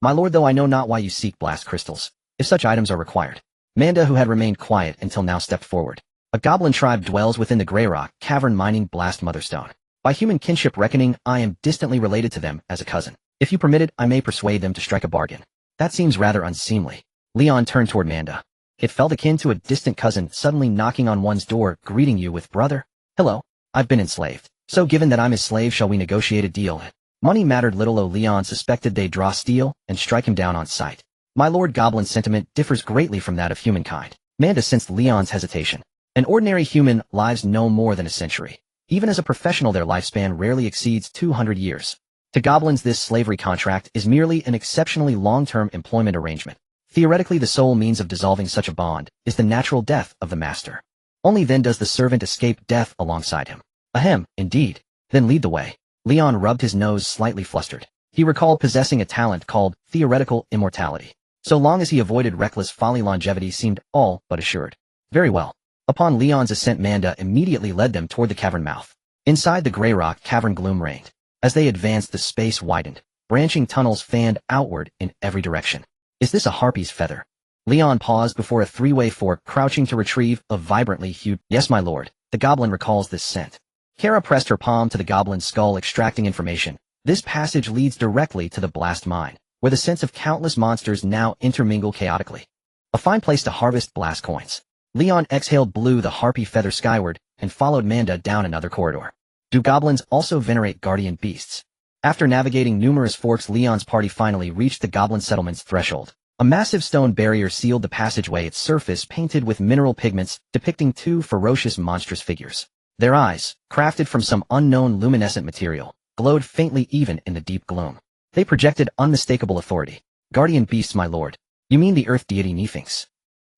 My lord, though I know not why you seek blast crystals, if such items are required. Manda, who had remained quiet until now, stepped forward. A goblin tribe dwells within the Grey Rock cavern, mining blast motherstone. By human kinship reckoning, I am distantly related to them as a cousin. If you permit it, I may persuade them to strike a bargain. That seems rather unseemly. Leon turned toward Manda. It felt akin to a distant cousin suddenly knocking on one's door, greeting you with brother. Hello, I've been enslaved. So given that I'm his slave, shall we negotiate a deal? Money mattered little, though Leon suspected they'd draw steel and strike him down on sight. My lord, Goblin's sentiment differs greatly from that of humankind. Manda sensed Leon's hesitation. An ordinary human lives no more than a century. Even as a professional, their lifespan rarely exceeds 200 years. To goblins, this slavery contract is merely an exceptionally long-term employment arrangement. Theoretically, the sole means of dissolving such a bond is the natural death of the master. Only then does the servant escape death alongside him. Ahem, indeed. Then lead the way. Leon rubbed his nose, slightly flustered. He recalled possessing a talent called theoretical immortality. So long as he avoided reckless folly, longevity seemed all but assured. Very well. Upon Leon's ascent, Manda immediately led them toward the cavern mouth. Inside the Grey Rock cavern, gloom reigned. As they advanced, the space widened. Branching tunnels fanned outward in every direction. Is this a harpy's feather? Leon paused before a three-way fork, crouching to retrieve a vibrantly hued. Yes, my lord. The goblin recalls this scent. Kara pressed her palm to the goblin's skull, extracting information. This passage leads directly to the blast mine, where the scents of countless monsters now intermingle chaotically. A fine place to harvest blast coins. Leon exhaled, blew the harpy feather skyward, and followed Manda down another corridor. Do goblins also venerate guardian beasts? After navigating numerous forks, Leon's party finally reached the goblin settlement's threshold. A massive stone barrier sealed the passageway, its surface painted with mineral pigments depicting two ferocious, monstrous figures. Their eyes, crafted from some unknown luminescent material, glowed faintly even in the deep gloom. They projected unmistakable authority. Guardian beasts, my lord. You mean the earth deity Nephinx?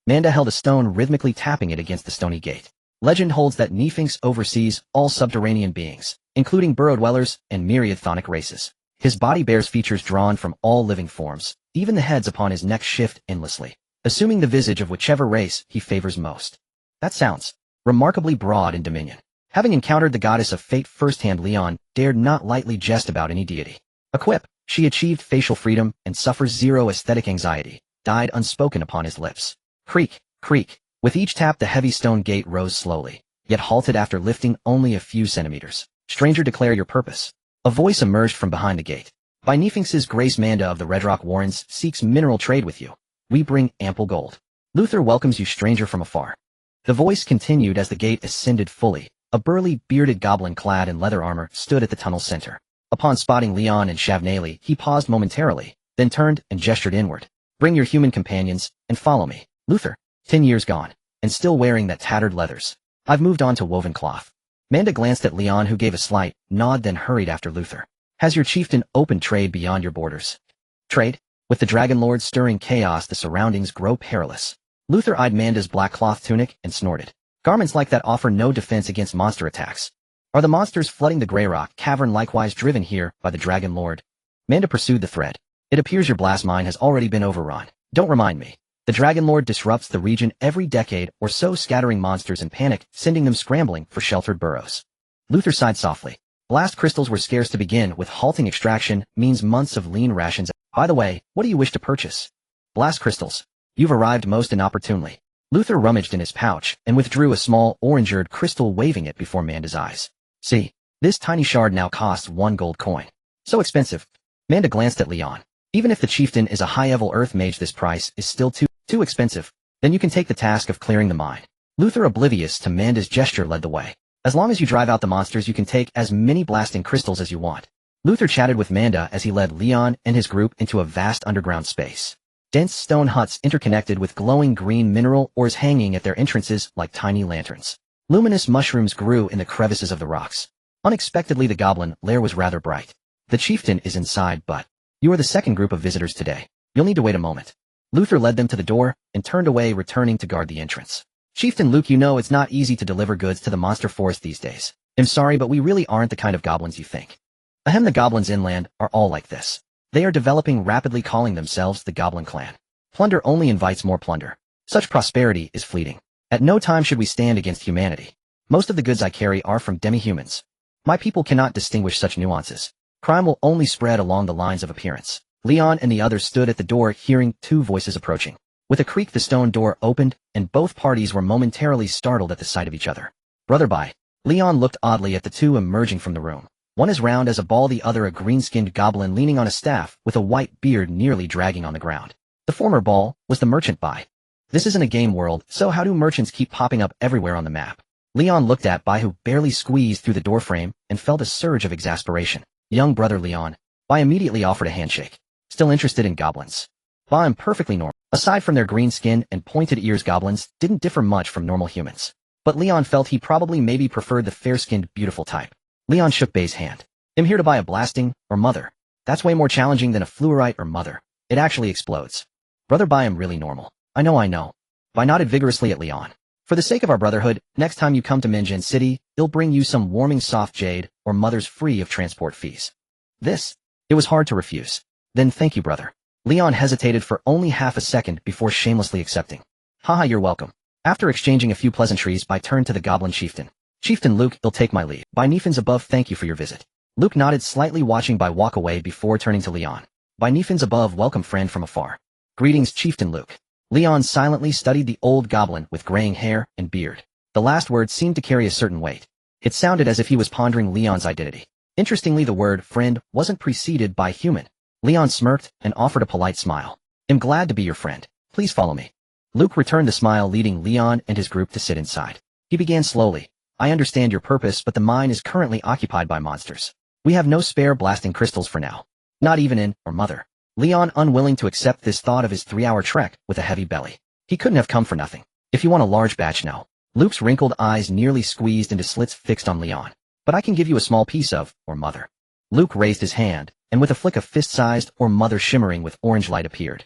Manda held a stone, rhythmically tapping it against the stony gate. Legend holds that Nephinx oversees all subterranean beings, including burrow dwellers and myriad chthonic races. His body bears features drawn from all living forms. Even the heads upon his neck shift endlessly, assuming the visage of whichever race he favors most. That sounds remarkably broad in dominion. Having encountered the goddess of fate firsthand, Leon dared not lightly jest about any deity. A quip, she achieved facial freedom and suffers zero aesthetic anxiety, died unspoken upon his lips. Creak, creak. With each tap, the heavy stone gate rose slowly, yet halted after lifting only a few centimeters. Stranger, declare your purpose. A voice emerged from behind the gate. By Nephinx's grace, Manda of the Red Rock Warrens seeks mineral trade with you. We bring ample gold. Luther welcomes you, stranger, from afar. The voice continued as the gate ascended fully. A burly, bearded goblin clad in leather armor stood at the tunnel's center. Upon spotting Leon and Shavnali, he paused momentarily, then turned and gestured inward. Bring your human companions and follow me. Luther, 10 years gone, and still wearing that tattered leathers. I've moved on to woven cloth. Manda glanced at Leon, who gave a slight nod, then hurried after Luther. Has your chieftain opened trade beyond your borders? Trade? With the dragon lord stirring chaos, the surroundings grow perilous. Luther eyed Manda's black cloth tunic and snorted. Garments like that offer no defense against monster attacks. Are the monsters flooding the Grey Rock cavern likewise driven here by the Dragon Lord? Manda pursued the thread. It appears your blast mine has already been overrun. Don't remind me. The Dragon Lord disrupts the region every decade or so, scattering monsters in panic, sending them scrambling for sheltered burrows. Luther sighed softly. Blast crystals were scarce to begin with. Halting extraction means months of lean rations. By the way, what do you wish to purchase? Blast crystals. You've arrived most inopportunely. Luther rummaged in his pouch and withdrew a small, orange-eared crystal, waving it before Manda's eyes. See, this tiny shard now costs 1 gold coin. So expensive. Manda glanced at Leon. Even if the chieftain is a high-level earth mage, this price is still too expensive. Then you can take the task of clearing the mine. Luther, oblivious to Manda's gesture, led the way. As long as you drive out the monsters, you can take as many blasting crystals as you want. Luther chatted with Manda as he led Leon and his group into a vast underground space. Dense stone huts interconnected with glowing green mineral ores hanging at their entrances like tiny lanterns. Luminous mushrooms grew in the crevices of the rocks. Unexpectedly, the goblin lair was rather bright. The chieftain is inside, but you are the second group of visitors today. You'll need to wait a moment. Luther led them to the door and turned away, returning to guard the entrance. Chieftain Luke, you know it's not easy to deliver goods to the monster forest these days. I'm sorry, but we really aren't the kind of goblins you think. Ahem, the goblins inland are all like this. They are developing rapidly, calling themselves the Goblin Clan. Plunder only invites more plunder. Such prosperity is fleeting. At no time should we stand against humanity. Most of the goods I carry are from demi-humans. My people cannot distinguish such nuances. Crime will only spread along the lines of appearance. Leon and the others stood at the door, hearing 2 voices approaching. With a creak, the stone door opened, and both parties were momentarily startled at the sight of each other. Brother Bai. Leon looked oddly at the 2 emerging from the room. One as round as a ball, the other a green-skinned goblin leaning on a staff with a white beard nearly dragging on the ground. The former Ball was the merchant Bai. This isn't a game world, so how do merchants keep popping up everywhere on the map? Leon looked at Bai, who barely squeezed through the doorframe, and felt a surge of exasperation. Young brother Leon. Bai immediately offered a handshake. Still interested in goblins? Bai, I'm perfectly normal. Aside from their green skin and pointed ears, goblins didn't differ much from normal humans. But Leon felt he probably maybe preferred the fair-skinned, beautiful type. Leon shook Bai's hand. I'm here to buy a blasting, or mother. That's way more challenging than a fluorite or mother. It actually explodes. Brother Bai, I'm really normal. I know. Bai nodded vigorously at Leon. For the sake of our brotherhood, next time you come to Minjin City, I'll bring you some warming soft jade, or mothers free of transport fees. It was hard to refuse. Then thank you, brother. Leon hesitated for only half a second before shamelessly accepting. Haha, you're welcome. After exchanging a few pleasantries, Bai turned to the goblin chieftain. Chieftain Luke, I'll take my leave. Bai Nifins above, thank you for your visit. Luke nodded slightly, watching Bai walk away before turning to Leon. Bai Nifins above, welcome friend from afar. Greetings, Chieftain Luke. Leon silently studied the old goblin with graying hair and beard. The last word seemed to carry a certain weight. It sounded as if he was pondering Leon's identity. Interestingly, the word friend wasn't preceded by human. Leon smirked and offered a polite smile. I'm glad to be your friend. Please follow me. Luke returned the smile, leading Leon and his group to sit inside. He began slowly. I understand your purpose, but the mine is currently occupied by monsters. We have no spare blasting crystals for now. Not even in, or mother. Leon, unwilling to accept this thought of his 3-hour trek with a heavy belly. He couldn't have come for nothing. If you want a large batch now. Luke's wrinkled eyes nearly squeezed into slits fixed on Leon. But I can give you a small piece of, or mother. Luke raised his hand, and with a flick of fist-sized, or mother shimmering with orange light appeared.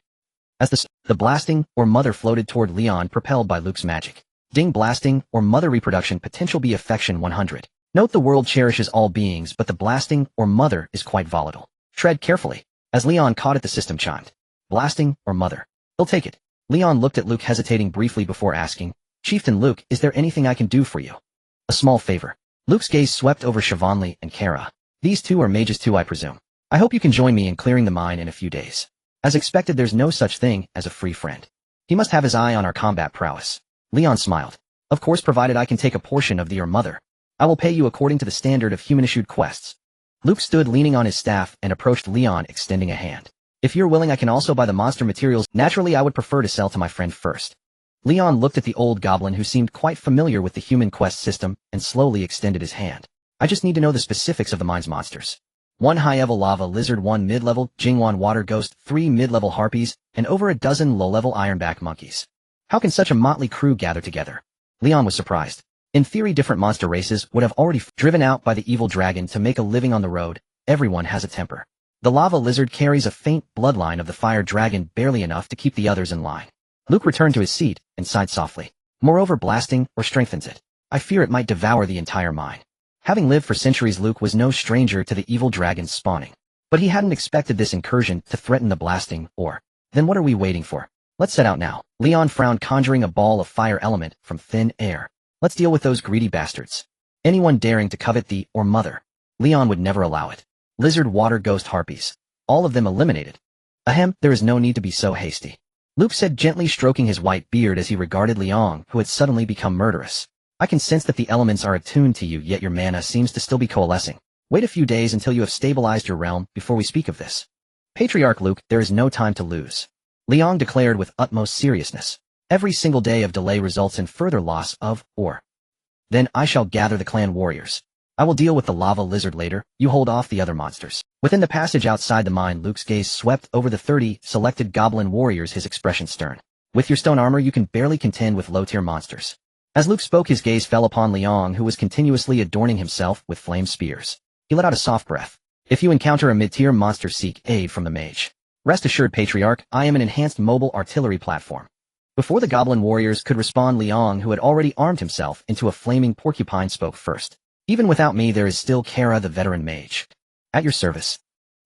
As the blasting, or mother floated toward Leon, propelled by Luke's magic. Ding, blasting, or mother reproduction potential be affection 100. Note the world cherishes all beings, but the blasting, or mother is quite volatile. Tread carefully. As Leon caught it, the system chimed. Blasting, or mother. He'll take it. Leon looked at Luke, hesitating briefly before asking, Chieftain Luke, is there anything I can do for you? A small favor. Luke's gaze swept over Siobhanli and Kara. These 2 are mages too, I presume. I hope you can join me in clearing the mine in a few days. As expected, there's no such thing as a free friend. He must have his eye on our combat prowess. Leon smiled. Of course, provided I can take a portion of the your mother. I will pay you according to the standard of human-issued quests. Luke stood leaning on his staff and approached Leon, extending a hand. If you're willing, I can also buy the monster materials. Naturally, I would prefer to sell to my friend first. Leon looked at the old goblin, who seemed quite familiar with the human quest system, and slowly extended his hand. I just need to know the specifics of the mine's monsters. 1 high-level lava lizard, 1 mid-level Jingwan water ghost, 3 mid-level harpies, and over a dozen low-level ironback monkeys. How can such a motley crew gather together? Leon was surprised. In theory, different monster races would have already driven out by the evil dragon to make a living on the road. Everyone has a temper. The lava lizard carries a faint bloodline of the fire dragon, barely enough to keep the others in line. Luke returned to his seat and sighed softly. Moreover, blasting or strengthens it. I fear it might devour the entire mine. Having lived for centuries, Luke was no stranger to the evil dragons spawning. But he hadn't expected this incursion to threaten the blasting or. Then what are we waiting for? Let's set out now. Leon frowned, conjuring a ball of fire element from thin air. Let's deal with those greedy bastards. Anyone daring to covet thee or mother. Leon would never allow it. Lizard, water, ghost, harpies. All of them eliminated. Ahem, there is no need to be so hasty. Luke said, gently stroking his white beard as he regarded Liang, who had suddenly become murderous. I can sense that the elements are attuned to you, yet your mana seems to still be coalescing. Wait a few days until you have stabilized your realm before we speak of this. Patriarch Luke, there is no time to lose. Liang declared with utmost seriousness. Every single day of delay results in further loss of, or. Then I shall gather the clan warriors. I will deal with the lava lizard later, you hold off the other monsters. Within the passage outside the mine, Luke's gaze swept over the 30 selected goblin warriors, his expression stern. With your stone armor you can barely contend with low-tier monsters. As Luke spoke, his gaze fell upon Liang, who was continuously adorning himself with flame spears. He let out a soft breath. If you encounter a mid-tier monster, seek aid from the mage. Rest assured, Patriarch, I am an enhanced mobile artillery platform. Before the goblin warriors could respond, Liang, who had already armed himself into a flaming porcupine, spoke first. Even without me, there is still Kara, the veteran mage. At your service.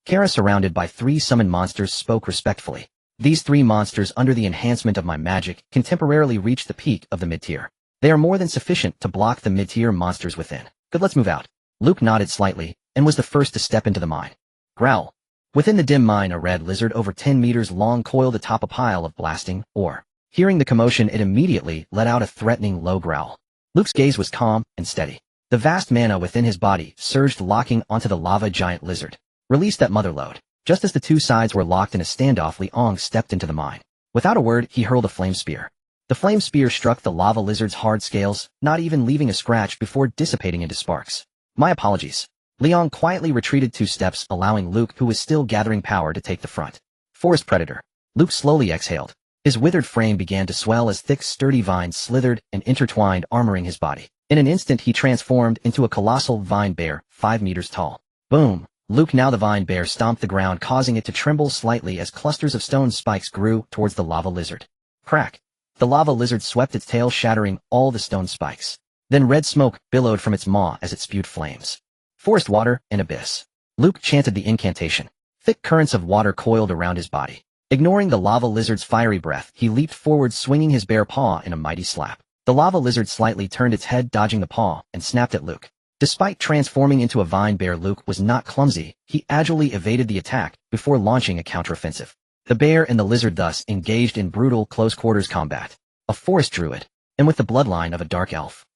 Kara, surrounded by 3 summoned monsters, spoke respectfully. These 3 monsters, under the enhancement of my magic, can temporarily reach the peak of the mid-tier. They are more than sufficient to block the mid-tier monsters within. Good, let's move out. Luke nodded slightly, and was the first to step into the mine. Growl. Within the dim mine, a red lizard over 10 meters long coiled atop a pile of blasting ore. Hearing the commotion, it immediately let out a threatening low growl. Luke's gaze was calm and steady. The vast mana within his body surged, locking onto the lava giant lizard. Release that mother load. Just as the 2 sides were locked in a standoff, Liang stepped into the mine. Without a word, he hurled a flame spear. The flame spear struck the lava lizard's hard scales, not even leaving a scratch before dissipating into sparks. My apologies. Liang quietly retreated 2 steps, allowing Luke, who was still gathering power, to take the front. Forest predator. Luke slowly exhaled. His withered frame began to swell as thick, sturdy vines slithered and intertwined, armoring his body. In an instant, he transformed into a colossal vine bear, 5 meters tall. Boom! Luke, now the vine bear, stomped the ground, causing it to tremble slightly as clusters of stone spikes grew towards the lava lizard. Crack! The lava lizard swept its tail, shattering all the stone spikes. Then red smoke billowed from its maw as it spewed flames. Forest, water, and abyss. Luke chanted the incantation. Thick currents of water coiled around his body. Ignoring the lava lizard's fiery breath, he leaped forward, swinging his bare paw in a mighty slap. The lava lizard slightly turned its head, dodging the paw, and snapped at Luke. Despite transforming into a vine bear, Luke was not clumsy. He agilely evaded the attack before launching a counteroffensive. The bear and the lizard thus engaged in brutal close-quarters combat. A forest druid, and with the bloodline of a dark elf.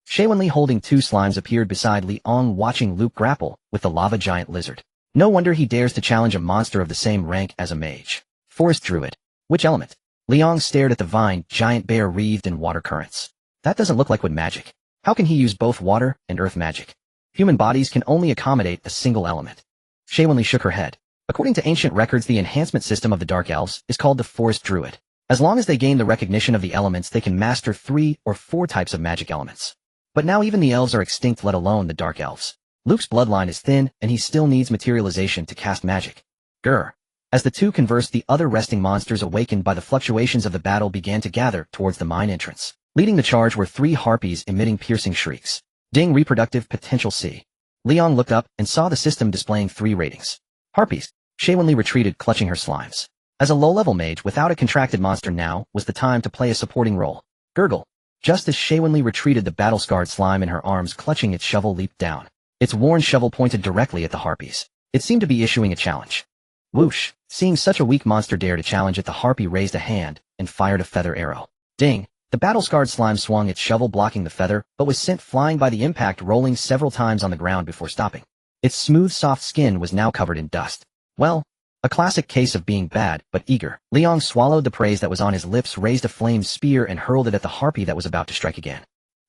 Shaywinli, holding 2 slimes, appeared beside Liang, watching Luke grapple with the lava giant lizard. No wonder he dares to challenge a monster of the same rank as a mage. Forest druid. Which element? Liang stared at the vine giant bear wreathed in water currents. That doesn't look like wood magic. How can he use both water and earth magic? Human bodies can only accommodate a single element. Shaywinli shook her head. According to ancient records, the enhancement system of the Dark Elves is called the Forest Druid. As long as they gain the recognition of the elements, they can master 3 or 4 types of magic elements. But now even the elves are extinct, let alone the Dark Elves. Luke's bloodline is thin, and he still needs materialization to cast magic. Grr. As the 2 conversed, the other resting monsters, awakened by the fluctuations of the battle, began to gather towards the mine entrance. Leading the charge were 3 harpies emitting piercing shrieks. Ding, reproductive potential C. Liang looked up and saw the system displaying 3 ratings. Harpies. Shaywinli retreated, clutching her slimes. As a low-level mage without a contracted monster, now was the time to play a supporting role. Gurgle. Just as Shaywinli retreated, the battle-scarred slime in her arms clutching its shovel leaped down. Its worn shovel pointed directly at the harpies. It seemed to be issuing a challenge. Whoosh! Seeing such a weak monster dare to challenge it, the harpy raised a hand and fired a feather arrow. Ding! The battle-scarred slime swung its shovel, blocking the feather, but was sent flying by the impact, rolling several times on the ground before stopping. Its smooth, soft skin was now covered in dust. Well, a classic case of being bad, but eager. Liang swallowed the praise that was on his lips, raised a flamed spear, and hurled it at the harpy that was about to strike again.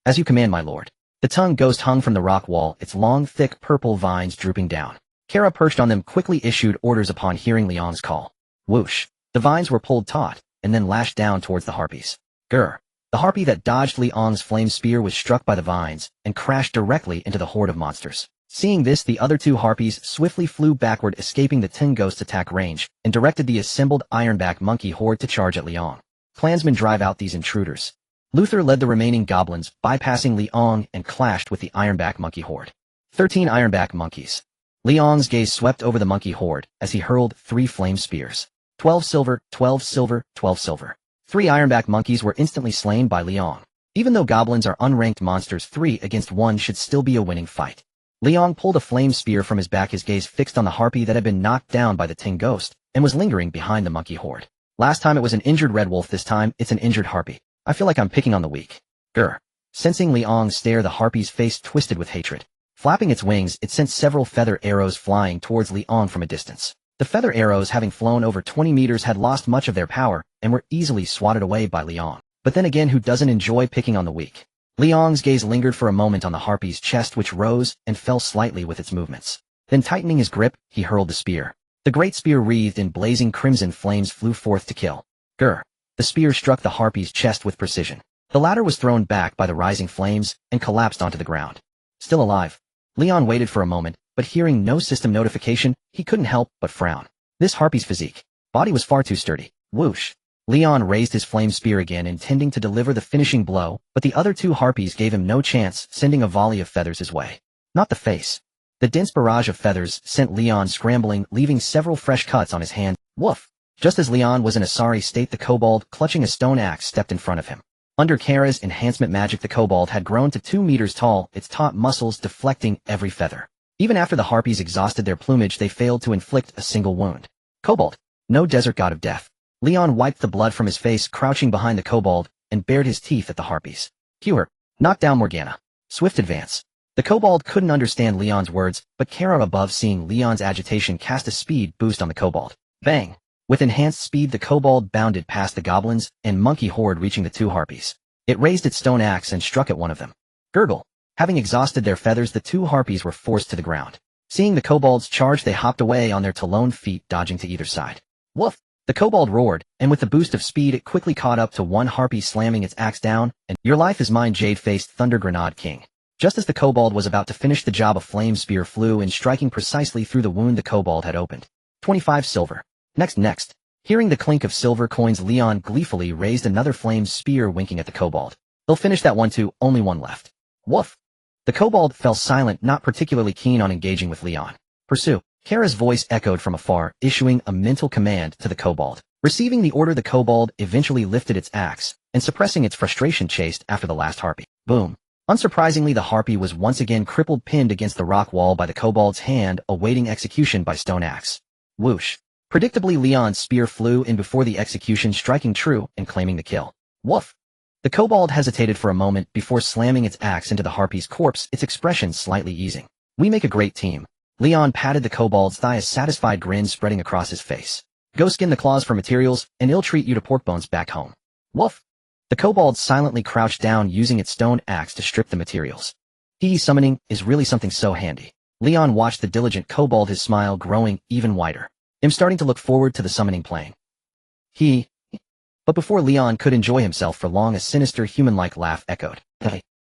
As you command, my lord. The tongue ghost hung from the rock wall, its long, thick purple vines drooping down. Kara, perched on them, quickly issued orders upon hearing Liang's call. Whoosh! The vines were pulled taut, and then lashed down towards the harpies. Grr! The harpy that dodged Liang's flame spear was struck by the vines, and crashed directly into the horde of monsters. Seeing this, the other 2 harpies swiftly flew backward, escaping the tin ghost's attack range, and directed the assembled ironback monkey horde to charge at Liang. Clansmen drive out these intruders. Luther led the remaining goblins, bypassing Liang and clashed with the ironback monkey horde. 13 ironback monkeys. Liang's gaze swept over the monkey horde as he hurled 3 flame spears. 12 silver, 12 silver, 12 silver. 3 ironback monkeys were instantly slain by Liang. Even though goblins are unranked monsters, 3 against 1 should still be a winning fight. Liang pulled a flame spear from his back, his gaze fixed on the harpy that had been knocked down by the Ting ghost and was lingering behind the monkey horde. Last time it was an injured red wolf, this time it's an injured harpy. I feel like I'm picking on the weak. Grr. Sensing Liang's stare, the harpy's face twisted with hatred. Flapping its wings, it sent several feather arrows flying towards Liang from a distance. The feather arrows, having flown over 20 meters, had lost much of their power and were easily swatted away by Liang. But then again, who doesn't enjoy picking on the weak? Liang's gaze lingered for a moment on the harpy's chest, which rose and fell slightly with its movements. Then tightening his grip, he hurled the spear. The great spear, wreathed in blazing crimson flames, flew forth to kill. Grr. The spear struck the harpy's chest with precision. The latter was thrown back by the rising flames and collapsed onto the ground. Still alive. Liang waited for a moment, but hearing no system notification, he couldn't help but frown. This harpy's physique. Body was far too sturdy. Whoosh. Liang raised his flame spear again, intending to deliver the finishing blow, but the other 2 harpies gave him no chance, sending a volley of feathers his way. Not the face. The dense barrage of feathers sent Liang scrambling, leaving several fresh cuts on his hand. Woof! Just as Liang was in a sorry state, the kobold, clutching a stone axe, stepped in front of him. Under Kara's enhancement magic, the kobold had grown to 2 meters tall, its taut muscles deflecting every feather. Even after the harpies exhausted their plumage, they failed to inflict a single wound. Kobold. No desert god of death. Liang wiped the blood from his face, crouching behind the kobold, and bared his teeth at the harpies. Cure. Knock down Morgana. Swift advance. The kobold couldn't understand Liang's words, but Kara, above seeing Liang's agitation, cast a speed boost on the kobold. Bang! With enhanced speed, the kobold bounded past the goblins and monkey horde, reaching the 2 harpies. It raised its stone axe and struck at one of them. Gurgle. Having exhausted their feathers, the 2 harpies were forced to the ground. Seeing the kobold's charge, they hopped away on their taloned feet, dodging to either side. Woof! The kobold roared, and with the boost of speed, it quickly caught up to one harpy, slamming its axe down, and "Your life is mine, jade-faced Thunder Grenade King." Just as the kobold was about to finish the job, a flame spear flew in, striking precisely through the wound the kobold had opened. 25 silver. Next. Hearing the clink of silver coins, Liang gleefully raised another flame spear, winking at the kobold. He'll finish that one too, only one left. Woof! The kobold fell silent, not particularly keen on engaging with Liang. Pursue. Kara's voice echoed from afar, issuing a mental command to the kobold. Receiving the order, the kobold eventually lifted its axe, and suppressing its frustration, chased after the last harpy. Boom. Unsurprisingly, the harpy was once again crippled, pinned against the rock wall by the kobold's hand, awaiting execution by stone axe. Whoosh. Predictably, Liang's spear flew in before the execution, striking true and claiming the kill. Woof. The kobold hesitated for a moment before slamming its axe into the harpy's corpse, its expression slightly easing. We make a great team. Liang patted the kobold's thigh, a satisfied grin spreading across his face. Go skin the claws for materials, and it'll treat you to pork bones back home. Woof! The kobold silently crouched down, using its stone axe to strip the materials. Summoning is really something so handy. Liang watched the diligent kobold, his smile growing even wider. I'm starting to look forward to the summoning plane. But before Liang could enjoy himself for long, a sinister human-like laugh echoed.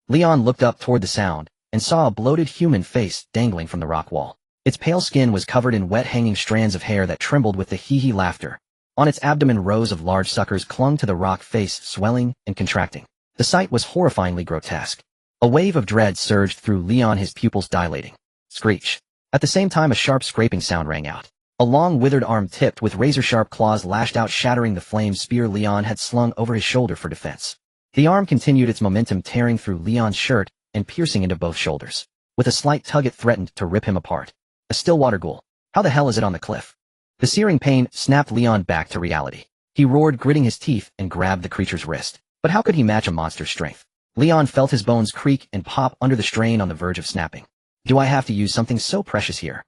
Liang looked up toward the sound, and saw a bloated human face dangling from the rock wall. Its pale skin was covered in wet, hanging strands of hair that trembled with the hee-hee laughter. On its abdomen, rows of large suckers clung to the rock face, swelling and contracting. The sight was horrifyingly grotesque. A wave of dread surged through Liang, his pupils dilating. Screech. At the same time, a sharp scraping sound rang out. A long, withered arm tipped with razor-sharp claws lashed out, shattering the flame spear Liang had slung over his shoulder for defense. The arm continued its momentum, tearing through Liang's shirt and piercing into both shoulders. With a slight tug, it threatened to rip him apart. A stillwater ghoul. How the hell is it on the cliff? The searing pain snapped Liang back to reality. He roared, gritting his teeth, and grabbed the creature's wrist. But how could he match a monster's strength? Liang felt his bones creak and pop under the strain, on the verge of snapping. Do I have to use something so precious here?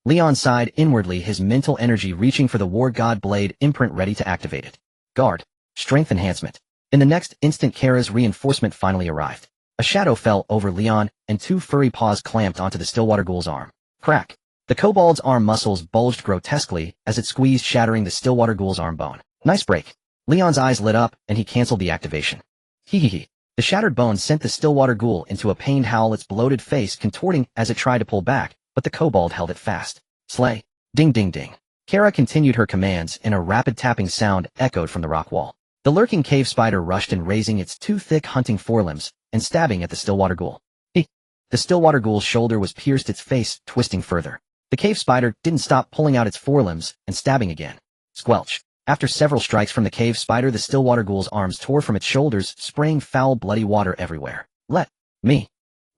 Liang sighed inwardly, his mental energy reaching for the war god blade imprint, ready to activate it. Guard. Strength enhancement. In the next instant, Kara's reinforcement finally arrived. A shadow fell over Liang, and 2 furry paws clamped onto the stillwater ghoul's arm. Crack. The kobold's arm muscles bulged grotesquely as it squeezed, shattering the stillwater ghoul's arm bone. Nice break. Liang's eyes lit up, and he canceled the activation. Hee. The shattered bone sent the stillwater ghoul into a pained howl, its bloated face contorting as it tried to pull back, but the kobold held it fast. Slay. Ding ding ding. Kara continued her commands, and a rapid tapping sound echoed from the rock wall. The lurking cave spider rushed in, raising its two thick hunting forelimbs and stabbing at the Stillwater ghoul. The Stillwater ghoul's shoulder was pierced, its face twisting further. The cave spider didn't stop pulling out its forelimbs and stabbing again. Squelch. After several strikes from the cave spider, the Stillwater ghoul's arms tore from its shoulders, spraying foul, bloody water everywhere. Let me.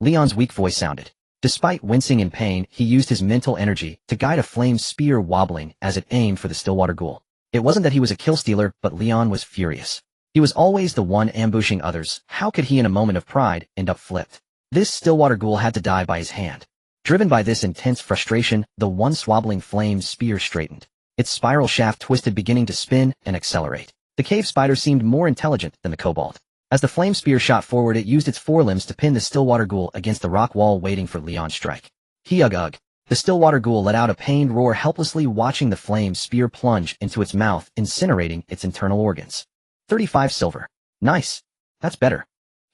Leon's weak voice sounded. Despite wincing in pain, he used his mental energy to guide a flame spear wobbling as it aimed for the Stillwater ghoul. It wasn't that he was a kill stealer, but Leon was furious. He was always the one ambushing others. How could he, in a moment of pride, end up flipped? This Stillwater ghoul had to die by his hand. Driven by this intense frustration, the once wobbling flame spear straightened. Its spiral shaft twisted, beginning to spin and accelerate. The cave spider seemed more intelligent than the kobold. As the flame spear shot forward, it used its forelimbs to pin the Stillwater ghoul against the rock wall, waiting for Leon's strike. Ugh. The Stillwater ghoul let out a pained roar, helplessly watching the flame spear plunge into its mouth, incinerating its internal organs. 35 silver. Nice. That's better.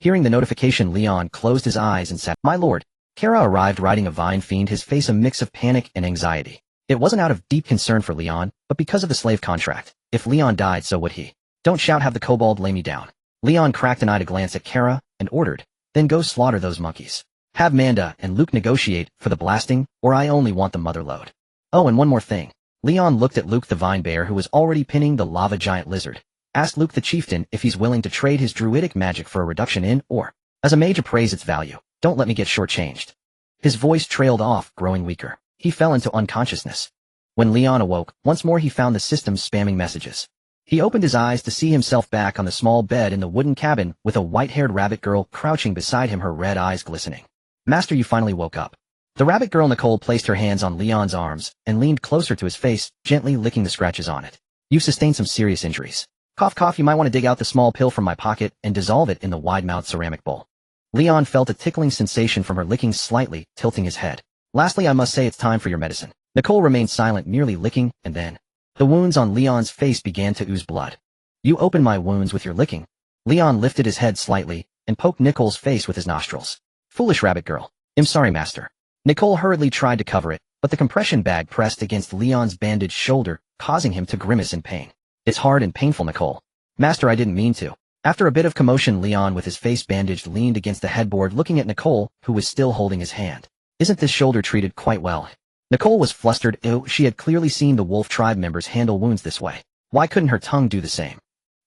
Hearing the notification, Leon closed his eyes and sat. My lord. Kara arrived riding a vine fiend, his face a mix of panic and anxiety. It wasn't out of deep concern for Leon, but because of the slave contract. If Leon died, so would he. Don't shout, have the kobold lay me down. Leon cracked an eye to glance at Kara and ordered, then go slaughter those monkeys. Have Manda and Luke negotiate for the blasting, or I only want the mother load. Oh, and one more thing. Leon looked at Luke the vine bear, who was already pinning the lava giant lizard. Asked Luke the chieftain if he's willing to trade his druidic magic for a reduction in, or, as a mage, appraise its value. Don't let me get shortchanged. His voice trailed off, growing weaker. He fell into unconsciousness. When Leon awoke, once more he found the system spamming messages. He opened his eyes to see himself back on the small bed in the wooden cabin with a white-haired rabbit girl crouching beside him, her red eyes glistening. Master, you finally woke up. The rabbit girl Nicole placed her hands on Leon's arms and leaned closer to his face, gently licking the scratches on it. You've sustained some serious injuries. Cough cough, you might want to dig out the small pill from my pocket and dissolve it in the wide-mouthed ceramic bowl. Leon felt a tickling sensation from her licking, slightly tilting his head. Lastly, I must say it's time for your medicine. Nicole remained silent, merely licking, and then the wounds on Leon's face began to ooze blood. You opened my wounds with your licking. Leon lifted his head slightly and poked Nicole's face with his nostrils. Foolish rabbit girl. I'm sorry, master. Nicole hurriedly tried to cover it, but the compression bag pressed against Leon's bandaged shoulder, causing him to grimace in pain. It's hard and painful, Nicole. Master, I didn't mean to. After a bit of commotion, Leon, with his face bandaged, leaned against the headboard, looking at Nicole, who was still holding his hand. Isn't this shoulder treated quite well? Nicole was flustered. She had clearly seen the wolf tribe members handle wounds this way. Why couldn't her tongue do the same?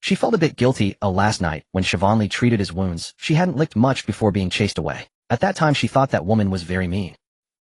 She felt a bit guilty. Last night, when Siobhan treated his wounds, she hadn't licked much before being chased away. At that time, she thought that woman was very mean.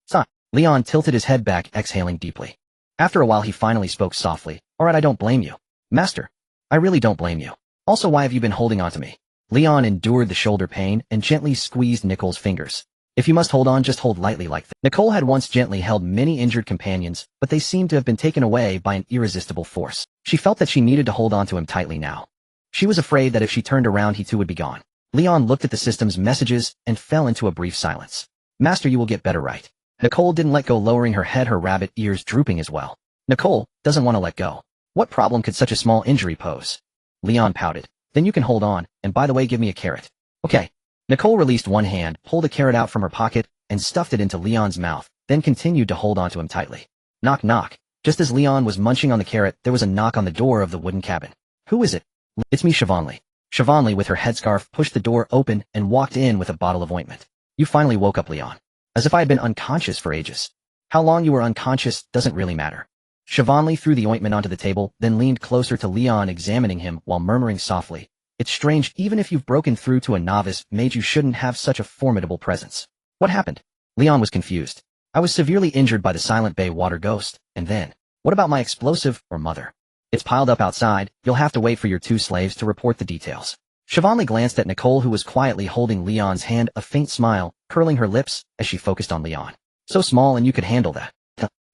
Son. Leon tilted his head back, exhaling deeply. After a while, he finally spoke softly. All right, I don't blame you. Master. I really don't blame you. Also, why have you been holding on to me? Leon endured the shoulder pain and gently squeezed Nicole's fingers. If you must hold on, just hold lightly like that. Nicole had once gently held many injured companions, but they seemed to have been taken away by an irresistible force. She felt that she needed to hold on to him tightly now. She was afraid that if she turned around, he too would be gone. Leon looked at the system's messages and fell into a brief silence. Master, you will get better, right? Nicole didn't let go, lowering her head, her rabbit ears drooping as well. Nicole doesn't want to let go. What problem could such a small injury pose? Leon pouted. Then you can hold on, and by the way, give me a carrot. Okay. Nicole released one hand, pulled a carrot out from her pocket, and stuffed it into Leon's mouth, then continued to hold on to him tightly. Knock knock. Just as Leon was munching on the carrot, there was a knock on the door of the wooden cabin. Who is it? It's me, Siobhan. Siobhan, with her headscarf, pushed the door open and walked in with a bottle of ointment. You finally woke up, Leon. As if I had been unconscious for ages. How long you were unconscious doesn't really matter. Siobhan threw the ointment onto the table, then leaned closer to Leon, examining him while murmuring softly. It's strange, even if you've broken through to a novice mage, you shouldn't have such a formidable presence. What happened? Leon was confused. I was severely injured by the Silent Bay water ghost, and then, what about my explosive, or mother? It's piled up outside, you'll have to wait for your two slaves to report the details. Siobhan glanced at Nicole, who was quietly holding Leon's hand, a faint smile, curling her lips as she focused on Leon. So small and you could handle that.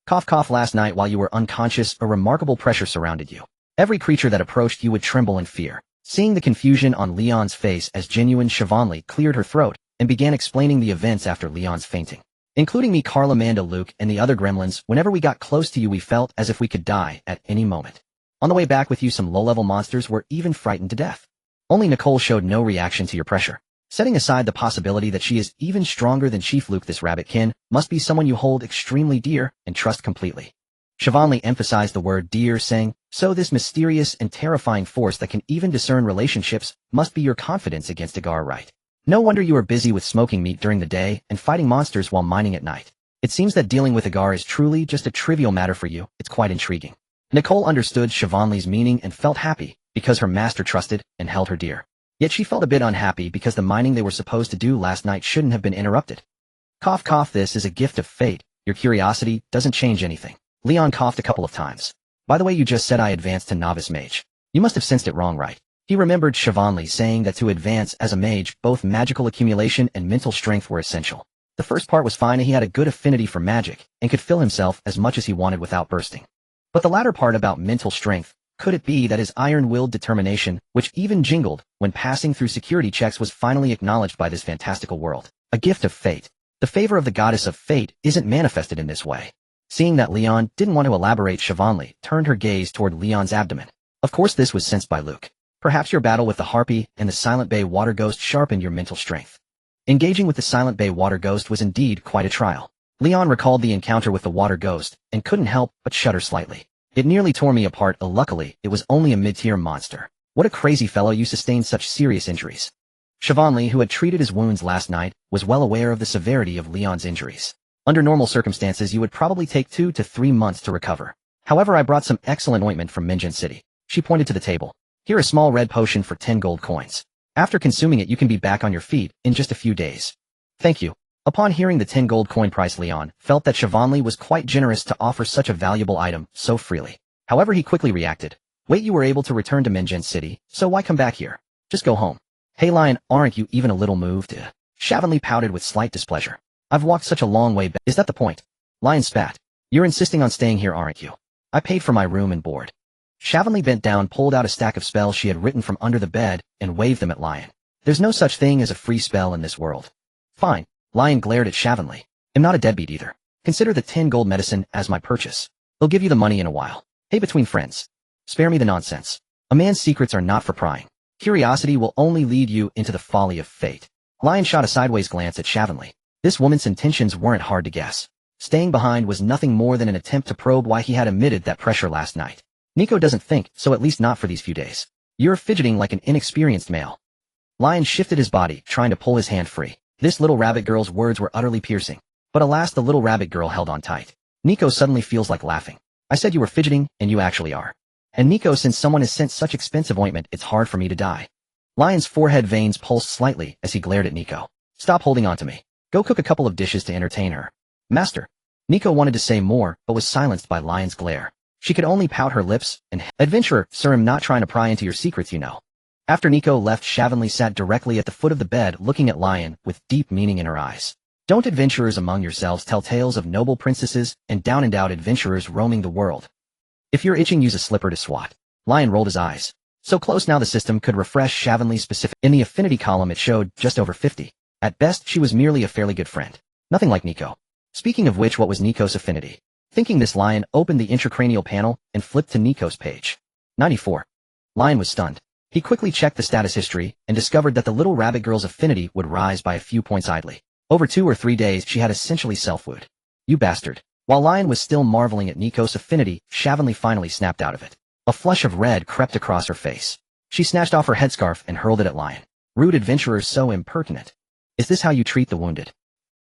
Cough cough, last night while you were unconscious, a remarkable pressure surrounded you. Every creature that approached you would tremble in fear. Seeing the confusion on Leon's face as genuine, Siobhan cleared her throat and began explaining the events after Leon's fainting. Including me, Carla, Amanda, Luke, and the other gremlins, whenever we got close to you we felt as if we could die at any moment. On the way back with you, some low-level monsters were even frightened to death. Only Nicole showed no reaction to your pressure. Setting aside the possibility that she is even stronger than Chief Luke, this rabbitkin must be someone you hold extremely dear and trust completely. Siobhan emphasized the word dear, saying, So this mysterious and terrifying force that can even discern relationships must be your confidence against Agar, right? No wonder you are busy with smoking meat during the day and fighting monsters while mining at night. It seems that dealing with Agar is truly just a trivial matter for you. It's quite intriguing. Nicole understood Shivanli's meaning and felt happy because her master trusted and held her dear. Yet she felt a bit unhappy because the mining they were supposed to do last night shouldn't have been interrupted. Cough cough, this is a gift of fate. Your curiosity doesn't change anything. Leon coughed a couple of times. By the way, you just said I advanced to novice mage. You must have sensed it wrong, right? He remembered Shivanli saying that to advance as a mage, both magical accumulation and mental strength were essential. The first part was fine and he had a good affinity for magic and could fill himself as much as he wanted without bursting. But the latter part about mental strength, could it be that his iron-willed determination, which even jingled when passing through security checks, was finally acknowledged by this fantastical world? A gift of fate. The favor of the goddess of fate isn't manifested in this way. Seeing that Leon didn't want to elaborate, Shivanli turned her gaze toward Leon's abdomen. Of course this was sensed by Luke. Perhaps your battle with the Harpy and the Silent Bay Water Ghost sharpened your mental strength. Engaging with the Silent Bay Water Ghost was indeed quite a trial. Leon recalled the encounter with the Water Ghost and couldn't help but shudder slightly. It nearly tore me apart. Luckily, it was only a mid-tier monster. What a crazy fellow, you sustained such serious injuries. Shivanli, who had treated his wounds last night, was well aware of the severity of Leon's injuries. Under normal circumstances, you would probably take 2 to 3 months to recover. However, I brought some excellent ointment from Minjin City. She pointed to the table. Here, a small red potion for 10 gold coins. After consuming it, you can be back on your feet in just a few days. Thank you. Upon hearing the 10 gold coin price, Leon felt that Shivanli was quite generous to offer such a valuable item so freely. However, he quickly reacted. Wait, you were able to return to Minjin City, so why come back here? Just go home. Hey Lion, aren't you even a little moved? Shivanli pouted with slight displeasure. I've walked such a long way back. Is that the point? Lion spat. You're insisting on staying here, aren't you? I paid for my room and board. Shivanli bent down, pulled out a stack of spells she had written from under the bed, and waved them at Lion. There's no such thing as a free spell in this world. Fine. Lion glared at Shivanli. I'm not a deadbeat either. Consider the 10 gold medicine as my purchase. They'll give you the money in a while. Hey, between friends. Spare me the nonsense. A man's secrets are not for prying. Curiosity will only lead you into the folly of fate. Lion shot a sideways glance at Shivanli. This woman's intentions weren't hard to guess. Staying behind was nothing more than an attempt to probe why he had emitted that pressure last night. Nico doesn't think, so at least not for these few days. You're fidgeting like an inexperienced male. Lion shifted his body, trying to pull his hand free. This little rabbit girl's words were utterly piercing. But alas, the little rabbit girl held on tight. Nico suddenly feels like laughing. I said you were fidgeting, and you actually are. And Nico, since someone has sent such expensive ointment, it's hard for me to die. Lion's forehead veins pulsed slightly as he glared at Nico. Stop holding on to me. Go cook a couple of dishes to entertain her. Master. Nico wanted to say more, but was silenced by Lion's glare. She could only pout her lips and, Adventurer, sir, I'm not trying to pry into your secrets, you know. After Nico left, Shivanli sat directly at the foot of the bed, looking at Lion with deep meaning in her eyes. Don't adventurers among yourselves tell tales of noble princesses and down-and-out adventurers roaming the world? If you're itching, use a slipper to swat. Lion rolled his eyes. So close now the system could refresh Shivanli's specific. In the affinity column it showed just over 50. At best, she was merely a fairly good friend. Nothing like Nico. Speaking of which, what was Nico's affinity? Thinking this, Lion opened the intracranial panel and flipped to Nico's page. 94. Lion was stunned. He quickly checked the status history and discovered that the little rabbit girl's affinity would rise by a few points idly. Over 2 or 3 days, she had essentially self-wooed. You bastard. While Lion was still marveling at Nico's affinity, Shivanli finally snapped out of it. A flush of red crept across her face. She snatched off her headscarf and hurled it at Lion. Rude adventurer, so impertinent. Is this how you treat the wounded?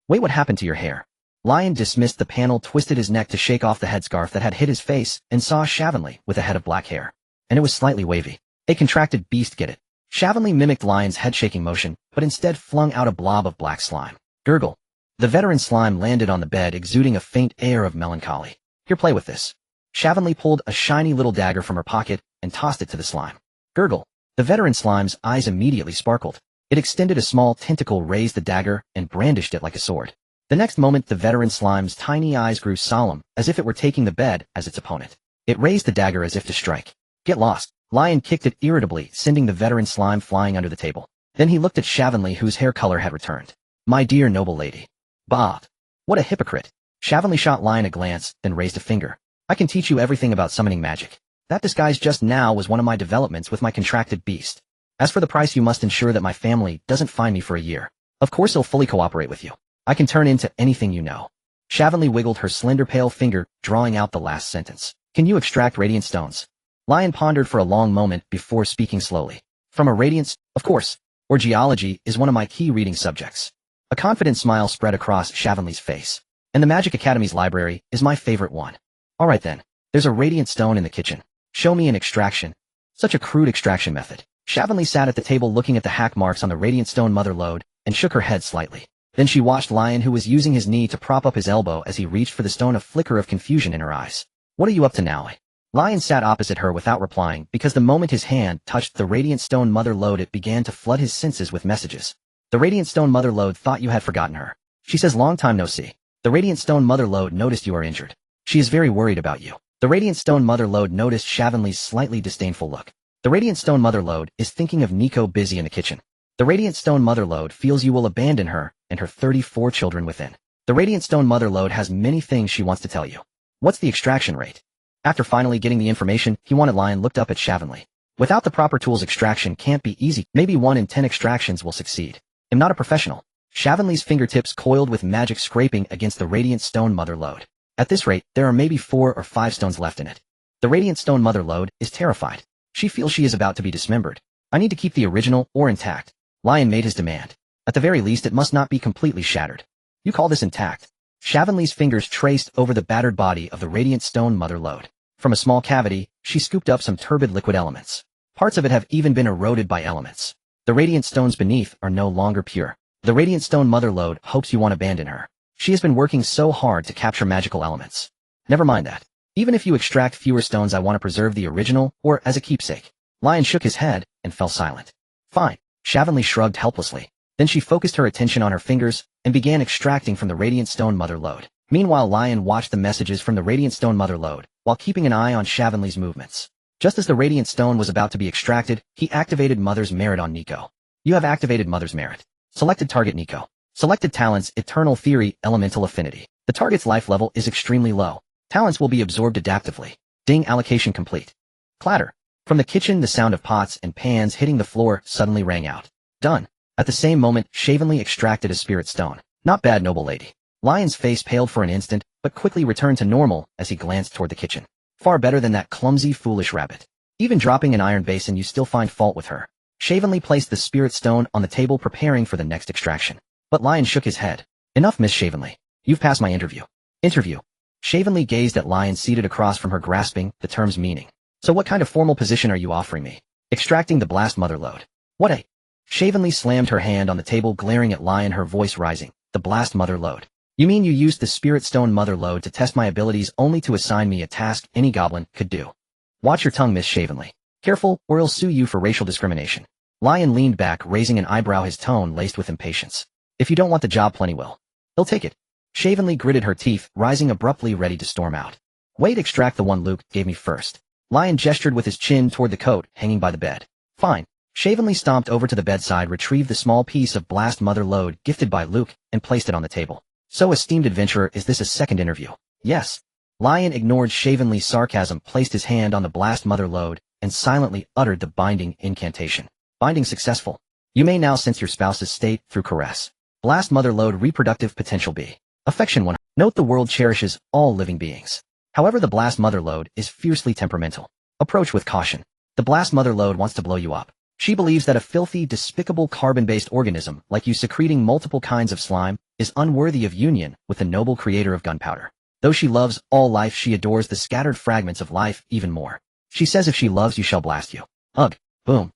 Wait, what happened to your hair? Lion dismissed the panel, twisted his neck to shake off the headscarf that had hit his face, and saw Shivanli with a head of black hair. And it was slightly wavy. A contracted beast, get it? Shivanli mimicked Lion's head-shaking motion, but instead flung out a blob of black slime. Gurgle. The veteran slime landed on the bed, exuding a faint air of melancholy. Here, play with this. Shivanli pulled a shiny little dagger from her pocket and tossed it to the slime. Gurgle. The veteran slime's eyes immediately sparkled. It extended a small tentacle, raised the dagger, and brandished it like a sword. The next moment, the veteran slime's tiny eyes grew solemn, as if it were taking the bed as its opponent. It raised the dagger as if to strike. Get lost. Lion kicked it irritably, sending the veteran slime flying under the table. Then he looked at Shivanli, whose hair color had returned. My dear noble lady. Bob. What a hypocrite. Shivanli shot Lion a glance, then raised a finger. I can teach you everything about summoning magic. That disguise just now was one of my developments with my contracted beast. As for the price, you must ensure that my family doesn't find me for a year. Of course he'll fully cooperate with you. I can turn into anything you know. Shivanli wiggled her slender pale finger, drawing out the last sentence. Can you extract radiant stones? Lion pondered for a long moment before speaking slowly. From a radiance, of course, or geology is one of my key reading subjects. A confident smile spread across Shavanley's face. And the Magic Academy's library is my favorite one. Alright then, there's a radiant stone in the kitchen. Show me an extraction. Such a crude extraction method. Shavanley sat at the table looking at the hack marks on the radiant stone mother lode, and shook her head slightly. Then she watched Lion, who was using his knee to prop up his elbow as he reached for the stone, a flicker of confusion in her eyes. What are you up to now? Lion sat opposite her without replying, because the moment his hand touched the radiant stone mother lode it began to flood his senses with messages. The radiant stone mother lode thought you had forgotten her. She says long time no see. The radiant stone mother lode noticed you are injured. She is very worried about you. The radiant stone mother lode noticed Shavanley's slightly disdainful look. The radiant stone mother lode is thinking of Nico busy in the kitchen. The radiant stone mother lode feels you will abandon her and her 34 children within. The radiant stone mother lode has many things she wants to tell you. What's the extraction rate? After finally getting the information he wanted, Lion looked up at Shavanley. Without the proper tools, extraction can't be easy. Maybe 1 in 10 extractions will succeed. I'm not a professional. Shavanley's fingertips coiled with magic, scraping against the radiant stone mother lode. At this rate, there are maybe 4 or 5 stones left in it. The radiant stone mother lode is terrified. She feels she is about to be dismembered. I need to keep the original ore intact. Lion made his demand. At the very least, it must not be completely shattered. You call this intact? Shavanley's fingers traced over the battered body of the radiant stone mother lode. From a small cavity, she scooped up some turbid liquid elements. Parts of it have even been eroded by elements. The radiant stones beneath are no longer pure. The radiant stone mother lode hopes you won't abandon her. She has been working so hard to capture magical elements. Never mind that. Even if you extract fewer stones, I want to preserve the original, or as a keepsake. Lion shook his head and fell silent. Fine. Shavanley shrugged helplessly. Then she focused her attention on her fingers and began extracting from the radiant stone mother lode. Meanwhile, Lion watched the messages from the radiant stone mother lode, while keeping an eye on Shavanley's movements. Just as the radiant stone was about to be extracted, he activated Mother's Merit on Nico. You have activated Mother's Merit. Selected target Nico. Selected talents: Eternal Theory, Elemental Affinity. The target's life level is extremely low. Talents will be absorbed adaptively. Ding, allocation complete. Clatter. From the kitchen, the sound of pots and pans hitting the floor suddenly rang out. Done. At the same moment, Shavanley extracted a spirit stone. Not bad, noble lady. Lion's face paled for an instant, but quickly returned to normal as he glanced toward the kitchen. Far better than that clumsy, foolish rabbit. Even dropping an iron basin, you still find fault with her. Shavanley placed the spirit stone on the table, preparing for the next extraction. But Lion shook his head. Enough, Miss Shavanley. You've passed my interview. Interview. Shavanley gazed at Lion seated across from her, grasping the term's meaning. So what kind of formal position are you offering me? Extracting the blast mother lode. What a... Shavanley slammed her hand on the table, glaring at Lion, her voice rising. The blast mother lode. You mean you used the spirit stone mother lode to test my abilities, only to assign me a task any goblin could do? Watch your tongue, Miss Shavanley. Careful, or I'll sue you for racial discrimination. Lion leaned back, raising an eyebrow, his tone laced with impatience. If you don't want the job, plenty will. He'll take it. Shavanley gritted her teeth, rising abruptly, ready to storm out. Wait, extract the one Luke gave me first. Lion gestured with his chin toward the coat hanging by the bed. Fine. Shavanley stomped over to the bedside, retrieved the small piece of blast mother lode gifted by Luke, and placed it on the table. So, esteemed adventurer, is this a second interview? Yes. Lion ignored Shavanley's sarcasm, placed his hand on the blast mother lode, and silently uttered the binding incantation. Binding successful. You may now sense your spouse's state through caress. Blast mother lode reproductive potential B. Affection 1. Note the world cherishes all living beings. However, the blast mother lode is fiercely temperamental. Approach with caution. The blast mother lode wants to blow you up. She believes that a filthy, despicable carbon-based organism like you secreting multiple kinds of slime is unworthy of union with the noble creator of gunpowder. Though she loves all life, she adores the scattered fragments of life even more. She says if she loves you, she'll blast you. Ugh. Boom.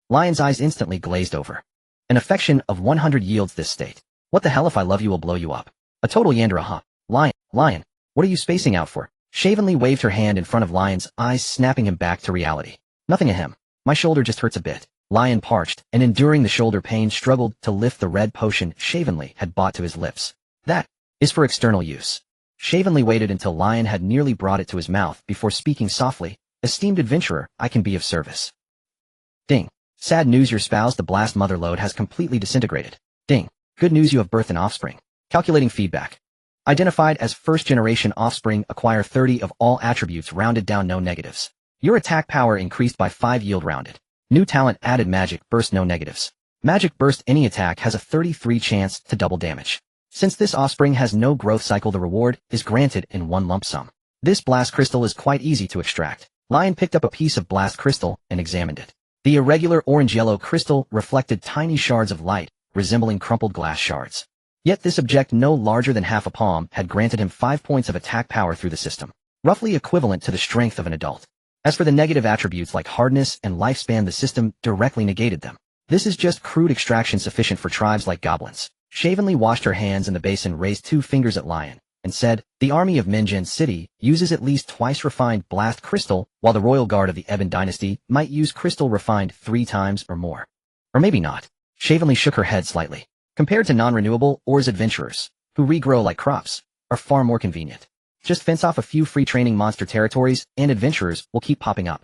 Lion's eyes instantly glazed over. An affection of 100 yields this state. What the hell, if I love you, will blow you up. A total yandere, huh? Lion, what are you spacing out for? Shavanley waved her hand in front of Lion's eyes, snapping him back to reality. Nothing ahem. My shoulder just hurts a bit. Lion, parched and enduring the shoulder pain, struggled to lift the red potion Shavanley had bought to his lips. That is for external use. Shavanley waited until Lion had nearly brought it to his mouth before speaking softly. Esteemed adventurer, I can be of service. Ding. Sad news, your spouse, the blast mother lode, has completely disintegrated. Ding. Good news, you have birthed an offspring. Calculating feedback. Identified as first-generation offspring, acquire 30 of all attributes, rounded down, no negatives. Your attack power increased by 5, yield rounded. New talent added, magic burst, no negatives. Magic burst, any attack has a 33 chance to double damage. Since this offspring has no growth cycle, the reward is granted in one lump sum. This blast crystal is quite easy to extract. Lion picked up a piece of blast crystal and examined it. The irregular orange-yellow crystal reflected tiny shards of light, resembling crumpled glass shards. Yet this object no larger than half a palm had granted him 5 points of attack power through the system, roughly equivalent to the strength of an adult. As for the negative attributes like hardness and lifespan, the system directly negated them. This is just crude extraction sufficient for tribes like goblins. Shavenly washed her hands in the basin, raised 2 fingers at Lion, and said, "The army of Minjin City uses at least twice refined blast crystal, while the royal guard of the Ebon dynasty might use crystal refined 3 times or more." Or maybe not. Shavenly shook her head slightly. Compared to non-renewable ores, adventurers, who regrow like crops, are far more convenient. Just fence off a few free training monster territories, and adventurers will keep popping up.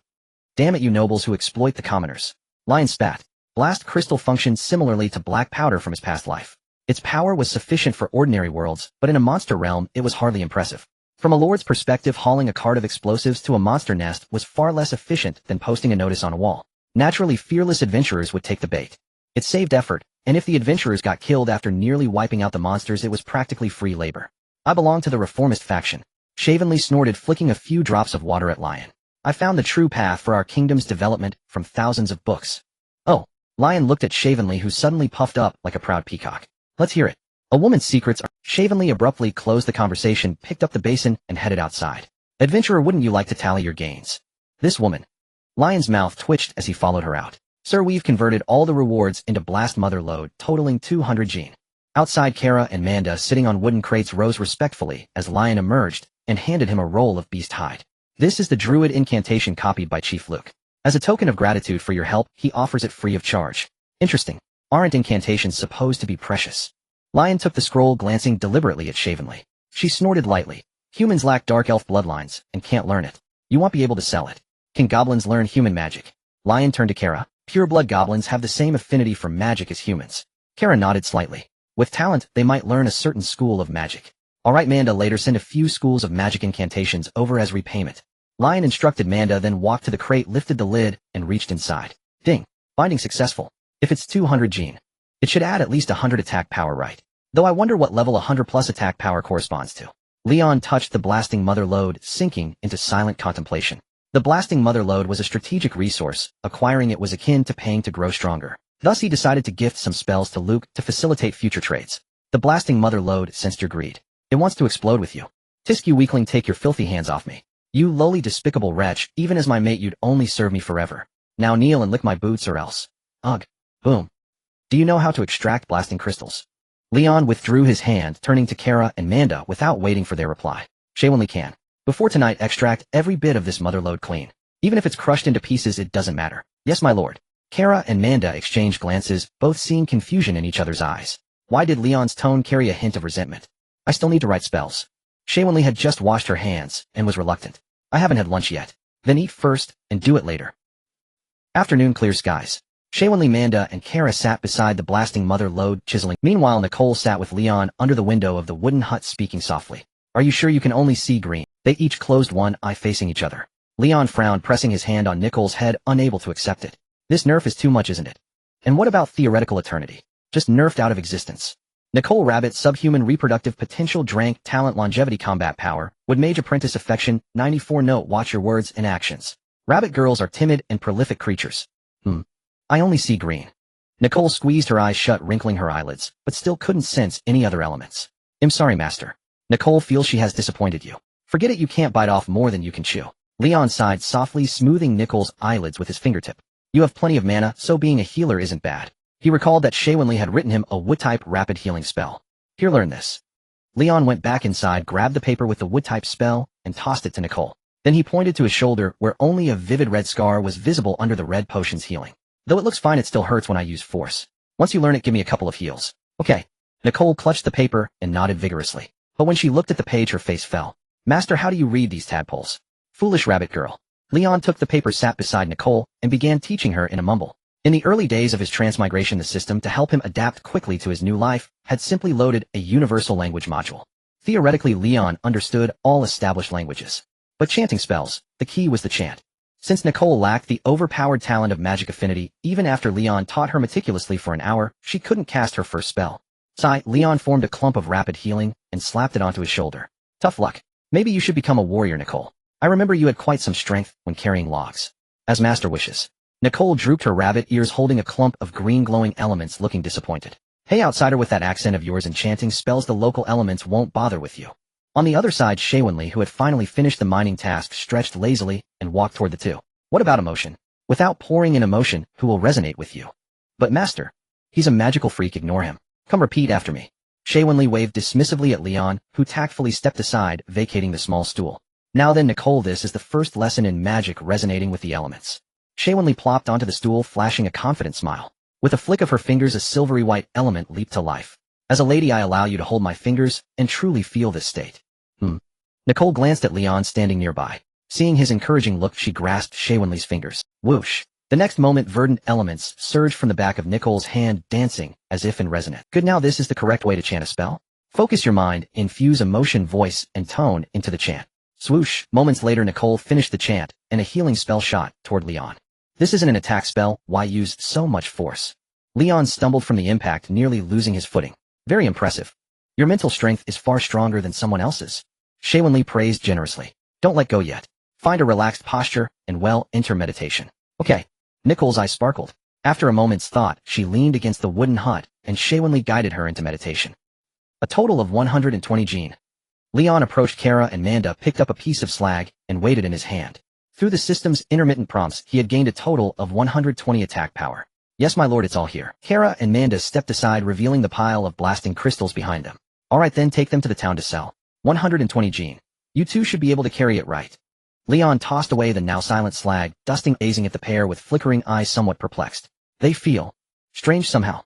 Damn it, you nobles who exploit the commoners. Lion spat. Blast crystal functioned similarly to black powder from his past life. Its power was sufficient for ordinary worlds, but in a monster realm it was hardly impressive. From a lord's perspective, hauling a cart of explosives to a monster nest was far less efficient than posting a notice on a wall. Naturally, fearless adventurers would take the bait. It saved effort, and if the adventurers got killed after nearly wiping out the monsters, it was practically free labor. "I belong to the reformist faction." Shavenly snorted, flicking a few drops of water at Lion. "I found the true path for our kingdom's development from thousands of books." "Oh." Lion looked at Shavenly, who suddenly puffed up like a proud peacock. "Let's hear it." "A woman's secrets are—" Shavenly abruptly closed the conversation, picked up the basin, and headed outside. "Adventurer, wouldn't you like to tally your gains?" "This woman." Lion's mouth twitched as he followed her out. "Sir, we've converted all the rewards into blast mother load, totaling 200 gene." Outside, Kara and Manda, sitting on wooden crates, rose respectfully as Lion emerged and handed him a roll of beast hide. "This is the druid incantation copied by Chief Luke. As a token of gratitude for your help, he offers it free of charge." "Interesting. Aren't incantations supposed to be precious?" Lion took the scroll, glancing deliberately at Shavenly. She snorted lightly. "Humans lack dark elf bloodlines and can't learn it. You won't be able to sell it." "Can goblins learn human magic?" Lion turned to Kara. "Pureblood goblins have the same affinity for magic as humans." Kara nodded slightly. "With talent, they might learn a certain school of magic." "All right, Manda, later send a few schools of magic incantations over as repayment." Lion instructed Manda, then walked to the crate, lifted the lid, and reached inside. Ding. Binding successful. If it's 200 gene, it should add at least 100 attack power, right? Though I wonder what level 100 plus attack power corresponds to. Leon touched the blasting mother lode, sinking into silent contemplation. The blasting mother lode was a strategic resource. Acquiring it was akin to paying to grow stronger. Thus he decided to gift some spells to Luke to facilitate future trades. The blasting mother lode sensed your greed. It wants to explode with you. "Tisk, you weakling, take your filthy hands off me. You lowly, despicable wretch, even as my mate you'd only serve me forever. Now kneel and lick my boots or else." Ugh. Boom. "Do you know how to extract blasting crystals?" Leon withdrew his hand, turning to Kara and Manda without waiting for their reply. "Shavenly can. Before tonight, extract every bit of this mother lode clean. Even if it's crushed into pieces, it doesn't matter." "Yes, my lord." Kara and Manda exchanged glances, both seeing confusion in each other's eyes. Why did Leon's tone carry a hint of resentment? "I still need to write spells." Shavenly had just washed her hands and was reluctant. "I haven't had lunch yet." "Then eat first and do it later." Afternoon, clear skies. Shavenly, Manda, and Kara sat beside the blasting mother lode, chiseling. Meanwhile, Nicole sat with Leon under the window of the wooden hut, speaking softly. "Are you sure you can only see green?" They each closed one eye, facing each other. Leon frowned, pressing his hand on Nicole's head, unable to accept it. "This nerf is too much, isn't it? And what about theoretical eternity? Just nerfed out of existence." Nicole Rabbit, subhuman reproductive potential, drank, talent, longevity, combat power, would mage, apprentice, affection, 94. Note, watch your words and actions. Rabbit girls are timid and prolific creatures. I only see green." Nicole squeezed her eyes shut, wrinkling her eyelids, but still couldn't sense any other elements. "I'm sorry, master." Nicole feels she has disappointed you. "Forget it, you can't bite off more than you can chew." Leon sighed softly, smoothing Nicole's eyelids with his fingertip. "You have plenty of mana, so being a healer isn't bad." He recalled that Shavenly had written him a wood-type rapid healing spell. "Here, learn this." Leon went back inside, grabbed the paper with the wood-type spell, and tossed it to Nicole. Then he pointed to his shoulder, where only a vivid red scar was visible under the red potion's healing. "Though it looks fine, it still hurts when I use force. Once you learn it, give me a couple of heals." "Okay." Nicole clutched the paper and nodded vigorously. But when she looked at the page, her face fell. "Master, how do you read these tadpoles?" "Foolish rabbit girl." Leon took the paper, sat beside Nicole, and began teaching her in a mumble. In the early days of his transmigration, the system, to help him adapt quickly to his new life, had simply loaded a universal language module. Theoretically, Leon understood all established languages. But chanting spells, the key was the chant. Since Nicole lacked the overpowered talent of magic affinity, even after Leon taught her meticulously for an hour, she couldn't cast her first spell. Sigh, Leon formed a clump of rapid healing and slapped it onto his shoulder. "Tough luck. Maybe you should become a warrior, Nicole. I remember you had quite some strength when carrying logs. As master wishes. Nicole drooped her rabbit ears holding a clump of green glowing elements looking disappointed. Hey outsider, with that accent of yours, enchanting spells the local elements won't bother with you. On the other side, Shaywinli, who had finally finished the mining task, stretched lazily and walked toward the two. What about emotion? Without pouring in emotion, who will resonate with you? But master. He's a magical freak, ignore him. Come repeat after me. Shaywinli waved dismissively at Leon, who tactfully stepped aside, vacating the small stool. Now then, Nicole, this is the first lesson in magic resonating with the elements. Shaywinli plopped onto the stool, flashing a confident smile. With a flick of her fingers, a silvery white element leaped to life. As a lady, I allow you to hold my fingers and truly feel this state. Nicole glanced at Leon standing nearby. Seeing his encouraging look, she grasped Shaywinli's fingers. Whoosh. The next moment, verdant elements surged from the back of Nicole's hand, dancing as if in resonance. Good, now this is the correct way to chant a spell. Focus your mind, infuse emotion, voice, and tone into the chant. Swoosh. Moments later, Nicole finished the chant, and a healing spell shot toward Leon. This isn't an attack spell, why use so much force? Leon stumbled from the impact, nearly losing his footing. Very impressive. Your mental strength is far stronger than someone else's. Shaywinli praised generously. Don't let go yet. Find a relaxed posture, and enter meditation. Okay. Nicole's eyes sparkled. After a moment's thought, she leaned against the wooden hut, and Shaywinli guided her into meditation. A total of 120 gene. Leon approached Kara, and Manda picked up a piece of slag and weighed it in his hand. Through the system's intermittent prompts, he had gained a total of 120 attack power. Yes, my lord, it's all here. Kara and Manda stepped aside, revealing the pile of blasting crystals behind them. All right then, take them to the town to sell. 120 gene. You two should be able to carry it, right? Leon tossed away the now silent slag, dusting, gazing at the pair with flickering eyes, somewhat perplexed. They feel strange somehow.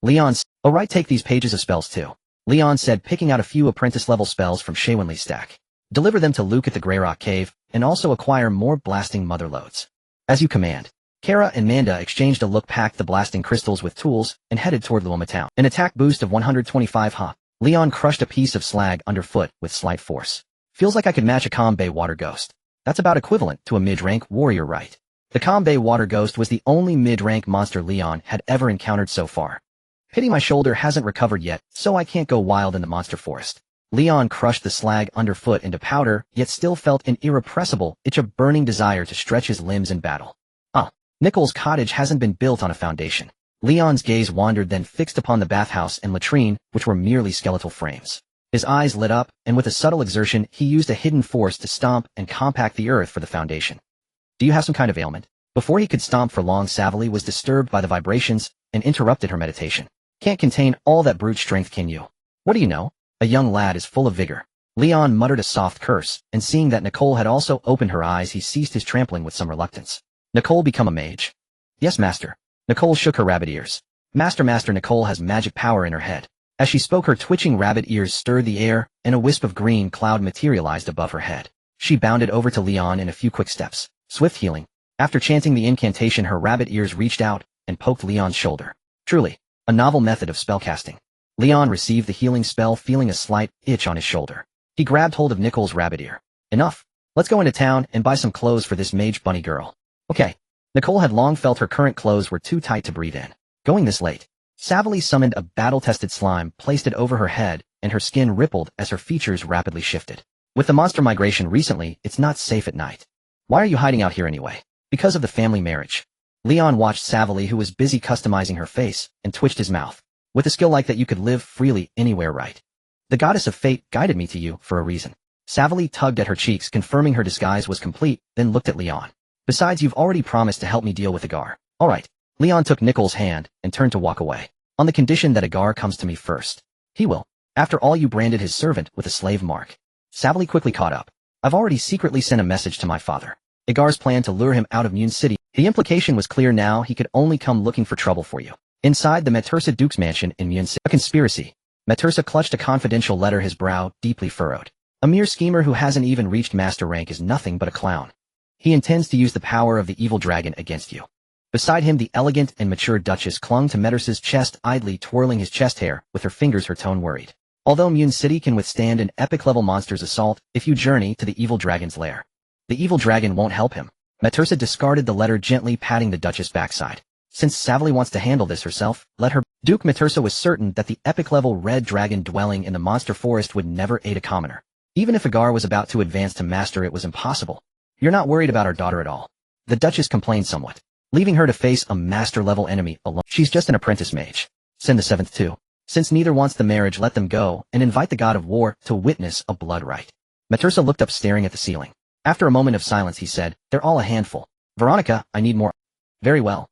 Leon's, all right, take these pages of spells too. Leon said, picking out a few apprentice-level spells from Shaywinli's stack. Deliver them to Luke at the Grey Rock Cave, and also acquire more blasting mother loads. As you command. Kara and Manda exchanged a look, packed the blasting crystals with tools, and headed toward Luoma town. An attack boost of 125 Leon crushed a piece of slag underfoot with slight force. Feels like I could match a Kambay water ghost. That's about equivalent to a mid-rank warrior, right? The Kambay water ghost was the only mid-rank monster Leon had ever encountered so far. Pity my shoulder hasn't recovered yet, so I can't go wild in the monster forest. Leon crushed the slag underfoot into powder, yet still felt an irrepressible itch, a burning desire to stretch his limbs in battle. Nicole's cottage hasn't been built on a foundation. Leon's gaze wandered, then fixed upon the bathhouse and latrine, which were merely skeletal frames. His eyes lit up, and with a subtle exertion, he used a hidden force to stomp and compact the earth for the foundation. Do you have some kind of ailment? Before he could stomp for long, Savali was disturbed by the vibrations and interrupted her meditation. Can't contain all that brute strength, can you? What do you know? A young lad is full of vigor. Leon muttered a soft curse, and seeing that Nicole had also opened her eyes, he ceased his trampling with some reluctance. Nicole, become a mage? Yes, master. Nicole shook her rabbit ears. Master, Nicole has magic power in her head. As she spoke, her twitching rabbit ears stirred the air, and a wisp of green cloud materialized above her head. She bounded over to Leon in a few quick steps. Swift healing. After chanting the incantation, her rabbit ears reached out and poked Leon's shoulder. Truly, a novel method of spellcasting. Leon received the healing spell, feeling a slight itch on his shoulder. He grabbed hold of Nicole's rabbit ear. Enough. Let's go into town and buy some clothes for this mage bunny girl. Okay. Nicole had long felt her current clothes were too tight to breathe in. Going this late. Savali summoned a battle-tested slime, placed it over her head, and her skin rippled as her features rapidly shifted. With the monster migration recently, it's not safe at night. Why are you hiding out here anyway? Because of the family marriage. Leon watched Savali, who was busy customizing her face, and twitched his mouth. With a skill like that, you could live freely anywhere, right? The goddess of fate guided me to you for a reason. Savali tugged at her cheeks, confirming her disguise was complete, then looked at Leon. Besides, you've already promised to help me deal with Agar. All right. Leon took Nicole's hand and turned to walk away. On the condition that Agar comes to me first. He will. After all, you branded his servant with a slave mark. Savali quickly caught up. I've already secretly sent a message to my father. Agar's plan to lure him out of Mune City. The implication was clear now. He could only come looking for trouble for you. Inside the Matursa Duke's mansion in Mune City. A conspiracy. Matursa clutched a confidential letter, his brow deeply furrowed. A mere schemer who hasn't even reached master rank is nothing but a clown. He intends to use the power of the evil dragon against you. Beside him, the elegant and mature Duchess clung to Matursa's chest, idly twirling his chest hair with her fingers, her tone worried. Although Mune City can withstand an epic-level monster's assault, if you journey to the evil dragon's lair, the evil dragon won't help him. Matursa discarded the letter, gently patting the Duchess' backside. Since Savali wants to handle this herself, let her. Duke Matursa was certain that the epic-level red dragon dwelling in the monster forest would never aid a commoner. Even if Agar was about to advance to master, it was impossible. You're not worried about our daughter at all. The Duchess complained somewhat, leaving her to face a master-level enemy alone. She's just an apprentice mage. Send the 7th too. Since neither wants the marriage, let them go, and invite the god of war to witness a blood rite. Matursa looked up, staring at the ceiling. After a moment of silence, he said, they're all a handful. Veronica, I need more. Very well.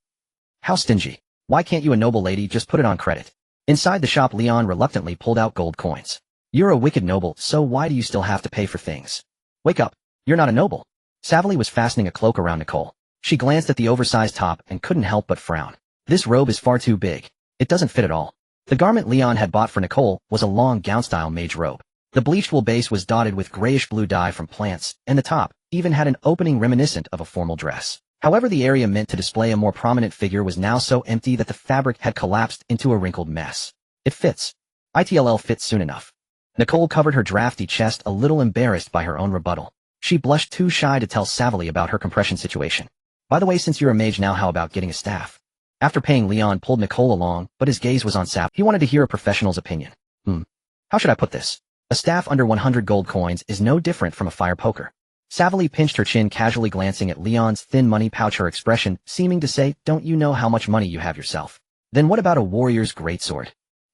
How stingy. Why can't you, a noble lady, just put it on credit? Inside the shop, Leon reluctantly pulled out gold coins. You're a wicked noble, so why do you still have to pay for things? Wake up. You're not a noble. Savali was fastening a cloak around Nicole. She glanced at the oversized top and couldn't help but frown. This robe is far too big. It doesn't fit at all. The garment Leon had bought for Nicole was a long gown-style mage robe. The bleached wool base was dotted with grayish-blue dye from plants, and the top even had an opening reminiscent of a formal dress. However, the area meant to display a more prominent figure was now so empty that the fabric had collapsed into a wrinkled mess. It fits. ITLL fits soon enough. Nicole covered her drafty chest, a little embarrassed by her own rebuttal. She blushed, too shy to tell Savali about her compression situation. By the way, since you're a mage now, how about getting a staff? After paying, Leon pulled Nicole along, but his gaze was on Sav. He wanted to hear a professional's opinion. How should I put this? A staff under 100 gold coins is no different from a fire poker. Savali pinched her chin, casually glancing at Leon's thin money pouch, her expression seeming to say, don't you know how much money you have yourself? Then what about a warrior's greatsword?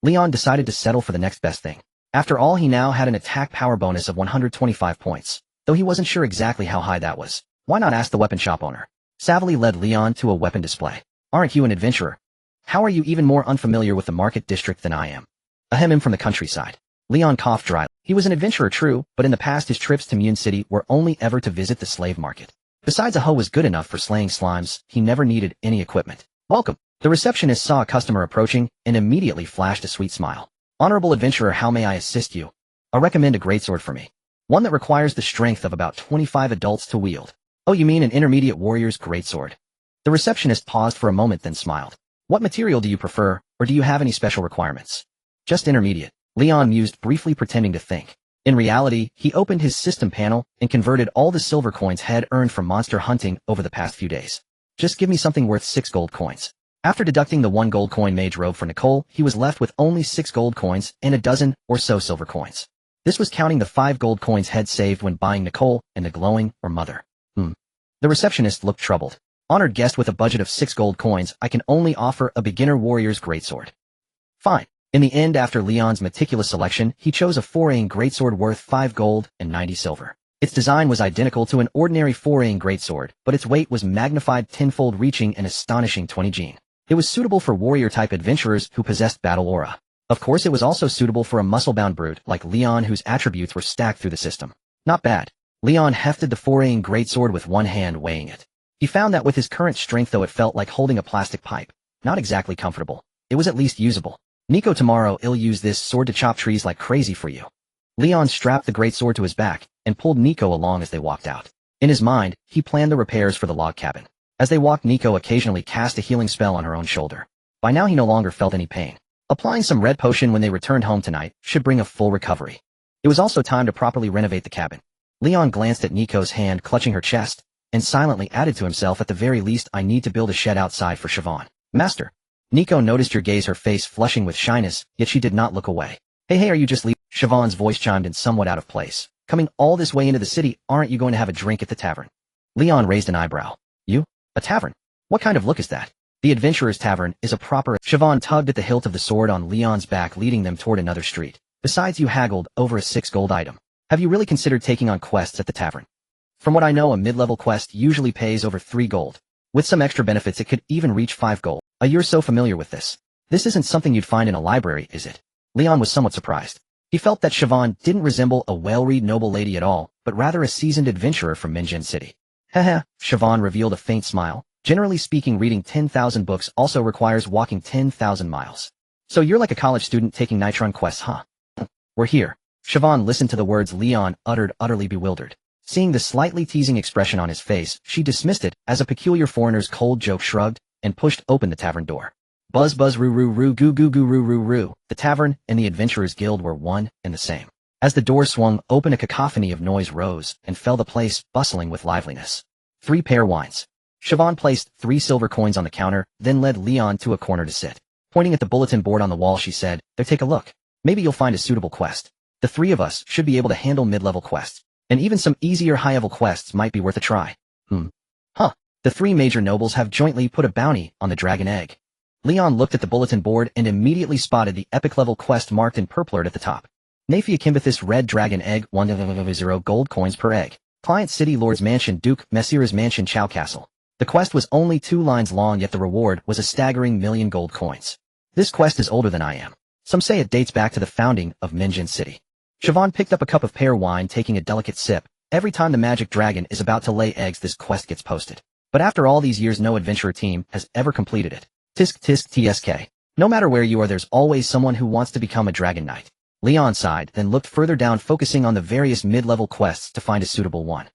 Leon decided to settle for the next best thing. After all, he now had an attack power bonus of 125 points, though he wasn't sure exactly how high that was. Why not ask the weapon shop owner? Savali led Leon to a weapon display. Aren't you an adventurer? How are you even more unfamiliar with the market district than I am? Ahem, from the countryside. Leon coughed dryly. He was an adventurer, true, but in the past his trips to Mun City were only ever to visit the slave market. Besides, a hoe was good enough for slaying slimes. He never needed any equipment. Welcome. The receptionist saw a customer approaching and immediately flashed a sweet smile. Honorable adventurer, how may I assist you? I recommend a greatsword for me. One that requires the strength of about 25 adults to wield. Oh, you mean an intermediate warrior's greatsword? The receptionist paused for a moment, then smiled. What material do you prefer, or do you have any special requirements? Just intermediate. Leon mused, briefly pretending to think. In reality, he opened his system panel and converted all the silver coins had earned from monster hunting over the past few days. Just give me something worth 6 gold coins. After deducting the 1 gold coin mage robe for Nicole, he was left with only 6 gold coins and a dozen or so silver coins. This was counting the 5 gold coins had saved when buying Nicole and the glowing or mother. The receptionist looked troubled. Honored guest, with a budget of 6 gold coins, I can only offer a beginner warrior's greatsword. Fine. In the end, after Leon's meticulous selection, he chose a 4-ain greatsword worth 5 gold and 90 silver. Its design was identical to an ordinary 4-ain greatsword, but its weight was magnified tenfold, reaching an astonishing 20 gene. It was suitable for warrior-type adventurers who possessed battle aura. Of course, it was also suitable for a muscle-bound brute like Leon, whose attributes were stacked through the system. Not bad. Leon hefted the 4-ain greatsword with one hand, weighing it. He found that with his current strength, though it felt like holding a plastic pipe, not exactly comfortable, it was at least usable. Nico, tomorrow I'll use this sword to chop trees like crazy for you. Leon strapped the greatsword to his back and pulled Nico along as they walked out. In his mind, he planned the repairs for the log cabin. As they walked, Nico occasionally cast a healing spell on her own shoulder. By now he no longer felt any pain. Applying some red potion when they returned home tonight should bring a full recovery. It was also time to properly renovate the cabin. Leon glanced at Nico's hand clutching her chest and silently added to himself, at the very least I need to build a shed outside for Siobhan. Master. Nico noticed your gaze, her face flushing with shyness, yet she did not look away. Hey, are you just leaving? Siobhan's voice chimed in, somewhat out of place. Coming all this way into the city, aren't you going to have a drink at the tavern? Leon raised an eyebrow. You? A tavern? What kind of look is that? The Adventurer's Tavern is a proper— Siobhan tugged at the hilt of the sword on Leon's back, leading them toward another street. Besides, you haggled over a 6 gold item. Have you really considered taking on quests at the tavern? From what I know, a mid-level quest usually pays over 3 gold. With some extra benefits, it could even reach 5 gold. You're so familiar with this. This isn't something you'd find in a library, is it? Leon was somewhat surprised. He felt that Siobhan didn't resemble a well-read noble lady at all, but rather a seasoned adventurer from Minjin City. Haha, Siobhan revealed a faint smile. Generally speaking, reading 10,000 books also requires walking 10,000 miles. So you're like a college student taking Nitron quests, huh? We're here. Siobhan listened to the words Leon uttered, utterly bewildered. Seeing the slightly teasing expression on his face, she dismissed it as a peculiar foreigner's cold joke, shrugged, and pushed open the tavern door. Buzz buzz roo roo roo goo goo goo roo roo roo. The tavern and the Adventurers Guild were one and the same. As the door swung open, a cacophony of noise rose and filled the place, bustling with liveliness. 3 pair wines. Siobhan placed 3 silver coins on the counter, then led Leon to a corner to sit. Pointing at the bulletin board on the wall, she said, "There, take a look. Maybe you'll find a suitable quest." The three of us should be able to handle mid-level quests. And even some easier high-level quests might be worth a try. Huh. The three major nobles have jointly put a bounty on the dragon egg. Leon looked at the bulletin board and immediately spotted the epic-level quest marked in purple at the top. Naphia Kimbathis Red Dragon Egg, 100 gold coins per egg. Client City Lord's Mansion Duke Messira's Mansion Chow Castle. The quest was only 2 lines long, yet the reward was a staggering 1,000,000 gold coins. This quest is older than I am. Some say it dates back to the founding of Minjin City. Siobhan picked up a cup of pear wine, taking a delicate sip. Every time the magic dragon is about to lay eggs, this quest gets posted. But after all these years, no adventurer team has ever completed it. Tisk tisk tsk. No matter where you are, there's always someone who wants to become a dragon knight. Leon sighed, then looked further down, focusing on the various mid-level quests to find a suitable one.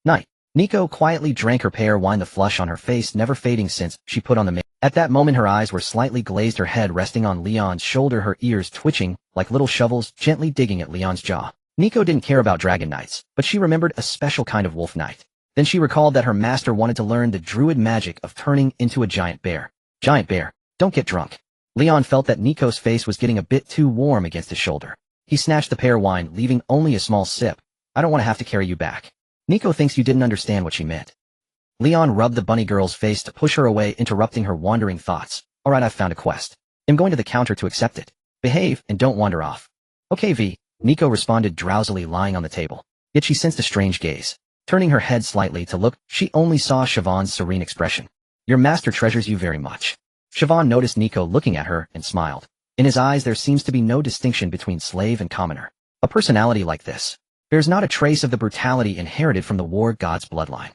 Night. Nico quietly drank her pear wine, the flush on her face never fading since she put on the makeup. At that moment her eyes were slightly glazed, her head resting on Leon's shoulder, her ears twitching like little shovels, gently digging at Leon's jaw. Nico didn't care about dragon knights, but she remembered a special kind of wolf knight. Then she recalled that her master wanted to learn the druid magic of turning into a giant bear. Giant bear, don't get drunk. Leon felt that Nico's face was getting a bit too warm against his shoulder. He snatched the pear wine, leaving only a small sip. I don't want to have to carry you back. Nico thinks you didn't understand what she meant. Leon rubbed the bunny girl's face to push her away, interrupting her wandering thoughts. Alright, I've found a quest. I'm going to the counter to accept it. Behave and don't wander off. Okay, V. Nico responded drowsily, lying on the table. Yet she sensed a strange gaze. Turning her head slightly to look, she only saw Siobhan's serene expression. Your master treasures you very much. Siobhan noticed Nico looking at her and smiled. In his eyes there seems to be no distinction between slave and commoner. A personality like this bears not a trace of the brutality inherited from the war god's bloodline.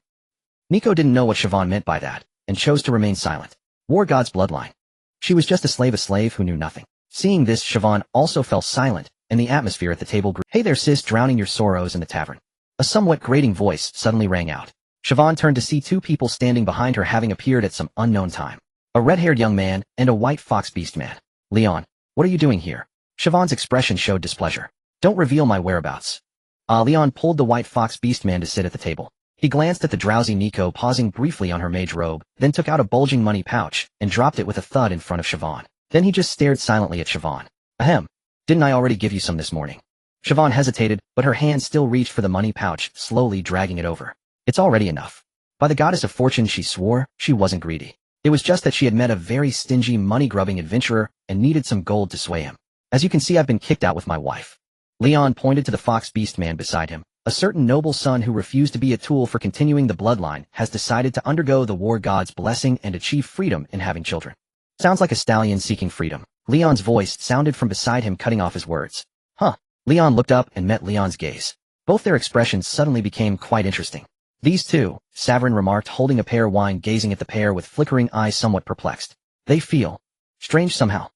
Nico didn't know what Siobhan meant by that, and chose to remain silent. War god's bloodline. She was just a slave who knew nothing. Seeing this, Siobhan also fell silent, and the atmosphere at the table grew. Hey there sis, drowning your sorrows in the tavern. A somewhat grating voice suddenly rang out. Siobhan turned to see 2 people standing behind her, having appeared at some unknown time. A red-haired young man and a white fox beast man. Leon, what are you doing here? Siobhan's expression showed displeasure. Don't reveal my whereabouts. Leon pulled the white fox beast man to sit at the table. He glanced at the drowsy Nico, pausing briefly on her mage robe, then took out a bulging money pouch and dropped it with a thud in front of Siobhan. Then he just stared silently at Siobhan. Ahem. Didn't I already give you some this morning? Siobhan hesitated, but her hand still reached for the money pouch, slowly dragging it over. It's already enough. By the goddess of fortune, she swore, she wasn't greedy. It was just that she had met a very stingy, money-grubbing adventurer and needed some gold to sway him. As you can see, I've been kicked out with my wife. Leon pointed to the fox beast man beside him. A certain noble son who refused to be a tool for continuing the bloodline has decided to undergo the war god's blessing and achieve freedom in having children. Sounds like a stallion seeking freedom. Leon's voice sounded from beside him, cutting off his words. Huh. Leon looked up and met Leon's gaze. Both their expressions suddenly became quite interesting. These two, Savrin remarked, holding a pear wine, gazing at the pair with flickering eyes, somewhat perplexed. They feel strange somehow.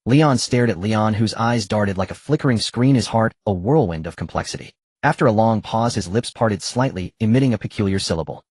Leon stared at Leon, whose eyes darted like a flickering screen, his heart a whirlwind of complexity. After a long pause, his lips parted slightly, emitting a peculiar syllable.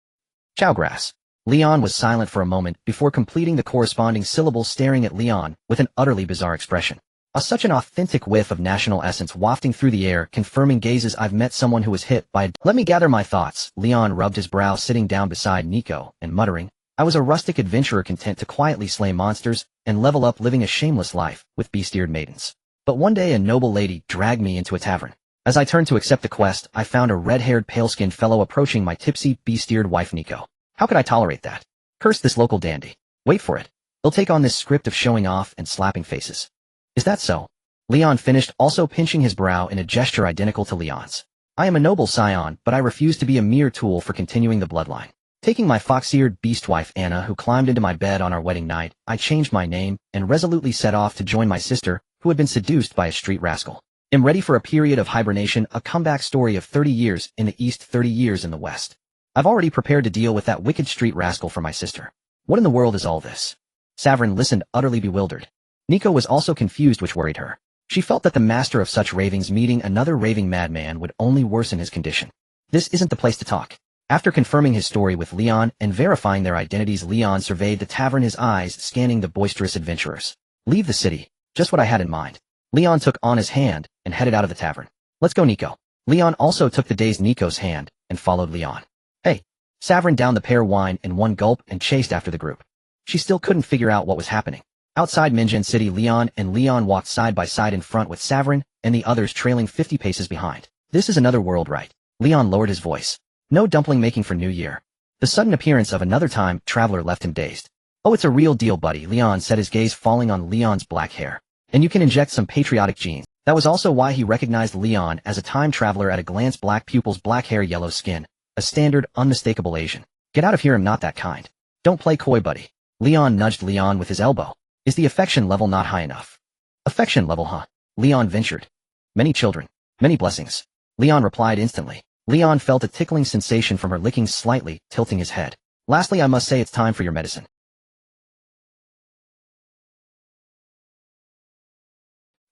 Chowgrass. Leon was silent for a moment before completing the corresponding syllable, staring at Leon with an utterly bizarre expression. Such an authentic whiff of national essence wafting through the air, confirming gazes. I've met someone who was hit by a... Let me gather my thoughts. Leon rubbed his brow, sitting down beside Nico and muttering, I was a rustic adventurer content to quietly slay monsters and level up, living a shameless life with beast-eared maidens. But one day a noble lady dragged me into a tavern. As I turned to accept the quest, I found a red-haired, pale-skinned fellow approaching my tipsy, beast-eared wife Nico. How could I tolerate that? Curse this local dandy. Wait for it. They'll take on this script of showing off and slapping faces. Is that so? Leon finished, also pinching his brow in a gesture identical to Leon's. I am a noble scion, but I refuse to be a mere tool for continuing the bloodline. Taking my fox-eared beast wife Anna, who climbed into my bed on our wedding night, I changed my name and resolutely set off to join my sister, who had been seduced by a street rascal. Am ready for a period of hibernation, a comeback story of 30 years in the East, 30 years in the West. I've already prepared to deal with that wicked street rascal for my sister. What in the world is all this? Savrin listened, utterly bewildered. Nico was also confused, which worried her. She felt that the master of such ravings meeting another raving madman would only worsen his condition. This isn't the place to talk. After confirming his story with Leon and verifying their identities, Leon surveyed the tavern, his eyes scanning the boisterous adventurers. Leave the city. Just what I had in mind. Leon took Anna's hand and headed out of the tavern. Let's go, Nico. Leon also took the dazed Nico's hand and followed Leon. Hey. Savrin downed the pear wine in one gulp and chased after the group. She still couldn't figure out what was happening. Outside Minjin City, Leon walked side by side in front with Savrin, and the others trailing 50 paces behind. This is another world, right? Leon lowered his voice. No dumpling making for New Year. The sudden appearance of another time traveler left him dazed. Oh, it's a real deal, buddy, Leon said, his gaze falling on Leon's black hair. And you can inject some patriotic genes. That was also why he recognized Leon as a time traveler at a glance. Black pupils, black hair, yellow skin. A standard, unmistakable Asian. Get out of here, I'm not that kind. Don't play coy, buddy. Leon nudged Leon with his elbow. Is the affection level not high enough? Affection level, huh? Leon ventured. Many children. Many blessings. Leon replied instantly. Leon felt a tickling sensation from her licking, slightly tilting his head. Lastly, I must say it's time for your medicine.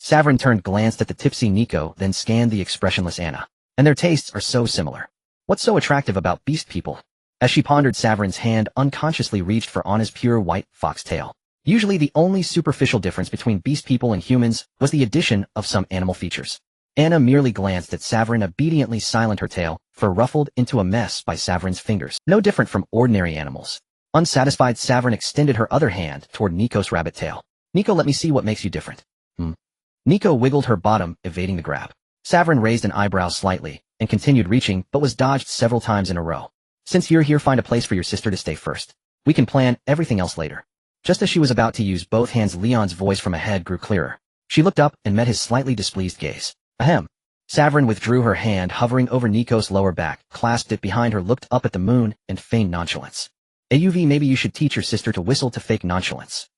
Saverin turned, glanced at the tipsy Nico, then scanned the expressionless Anna. And their tastes are so similar. What's so attractive about beast people? As she pondered, Saverin's hand unconsciously reached for Anna's pure white foxtail. Usually the only superficial difference between beast people and humans was the addition of some animal features. Anna merely glanced at Saverin, obediently silent, her tail, fur ruffled into a mess by Saverin's fingers. No different from ordinary animals. Unsatisfied, Saverin extended her other hand toward Nico's rabbit tail. Nico, let me see what makes you different. Nico wiggled her bottom, evading the grab. Saverin raised an eyebrow slightly, and continued reaching, but was dodged several times in a row. Since you're here, find a place for your sister to stay first. We can plan everything else later. Just as she was about to use both hands, Leon's voice from ahead grew clearer. She looked up and met his slightly displeased gaze. Ahem. Saverin withdrew her hand, hovering over Nico's lower back, clasped it behind her, looked up at the moon, and feigned nonchalance. AUV, maybe you should teach your sister to whistle to fake nonchalance.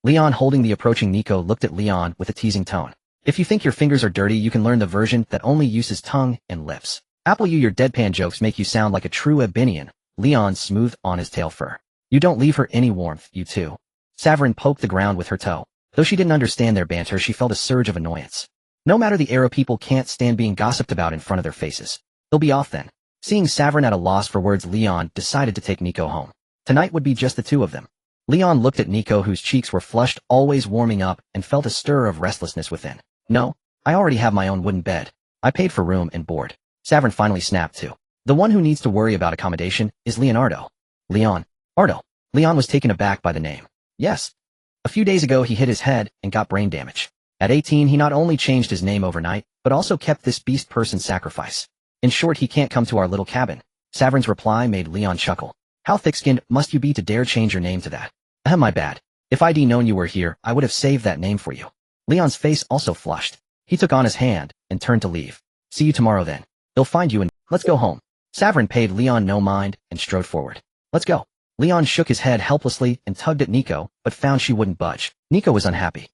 Leon, holding the approaching Nico, looked at Leon with a teasing tone. If you think your fingers are dirty, you can learn the version that only uses tongue and lips. Apple, your deadpan jokes make you sound like a true Ebonian. Leon smoothed on his tail fur. You don't leave her any warmth, you two. Saverin poked the ground with her toe. Though she didn't understand their banter, she felt a surge of annoyance. No matter, the Arrow people can't stand being gossiped about in front of their faces. They'll be off then. Seeing Saverin at a loss for words, Leon decided to take Nico home. Tonight would be just the two of them. Leon looked at Nico, whose cheeks were flushed, always warming up, and felt a stir of restlessness within. No, I already have my own wooden bed. I paid for room and board. Saverin finally snapped to. The one who needs to worry about accommodation is Leonardo. Leon. Ardo. Leon was taken aback by the name. Yes. A few days ago he hit his head and got brain damage. At 18 he not only changed his name overnight, but also kept this beast person sacrifice. In short, he can't come to our little cabin. Saverin's reply made Leon chuckle. How thick-skinned must you be to dare change your name to that? My bad. If I'd known you were here, I would have saved that name for you. Leon's face also flushed. He took on his hand and turned to leave. See you tomorrow then. They'll find you and let's go home. Saverin paid Leon no mind and strode forward. Let's go. Leon shook his head helplessly and tugged at Nico, but found she wouldn't budge. Nico was unhappy.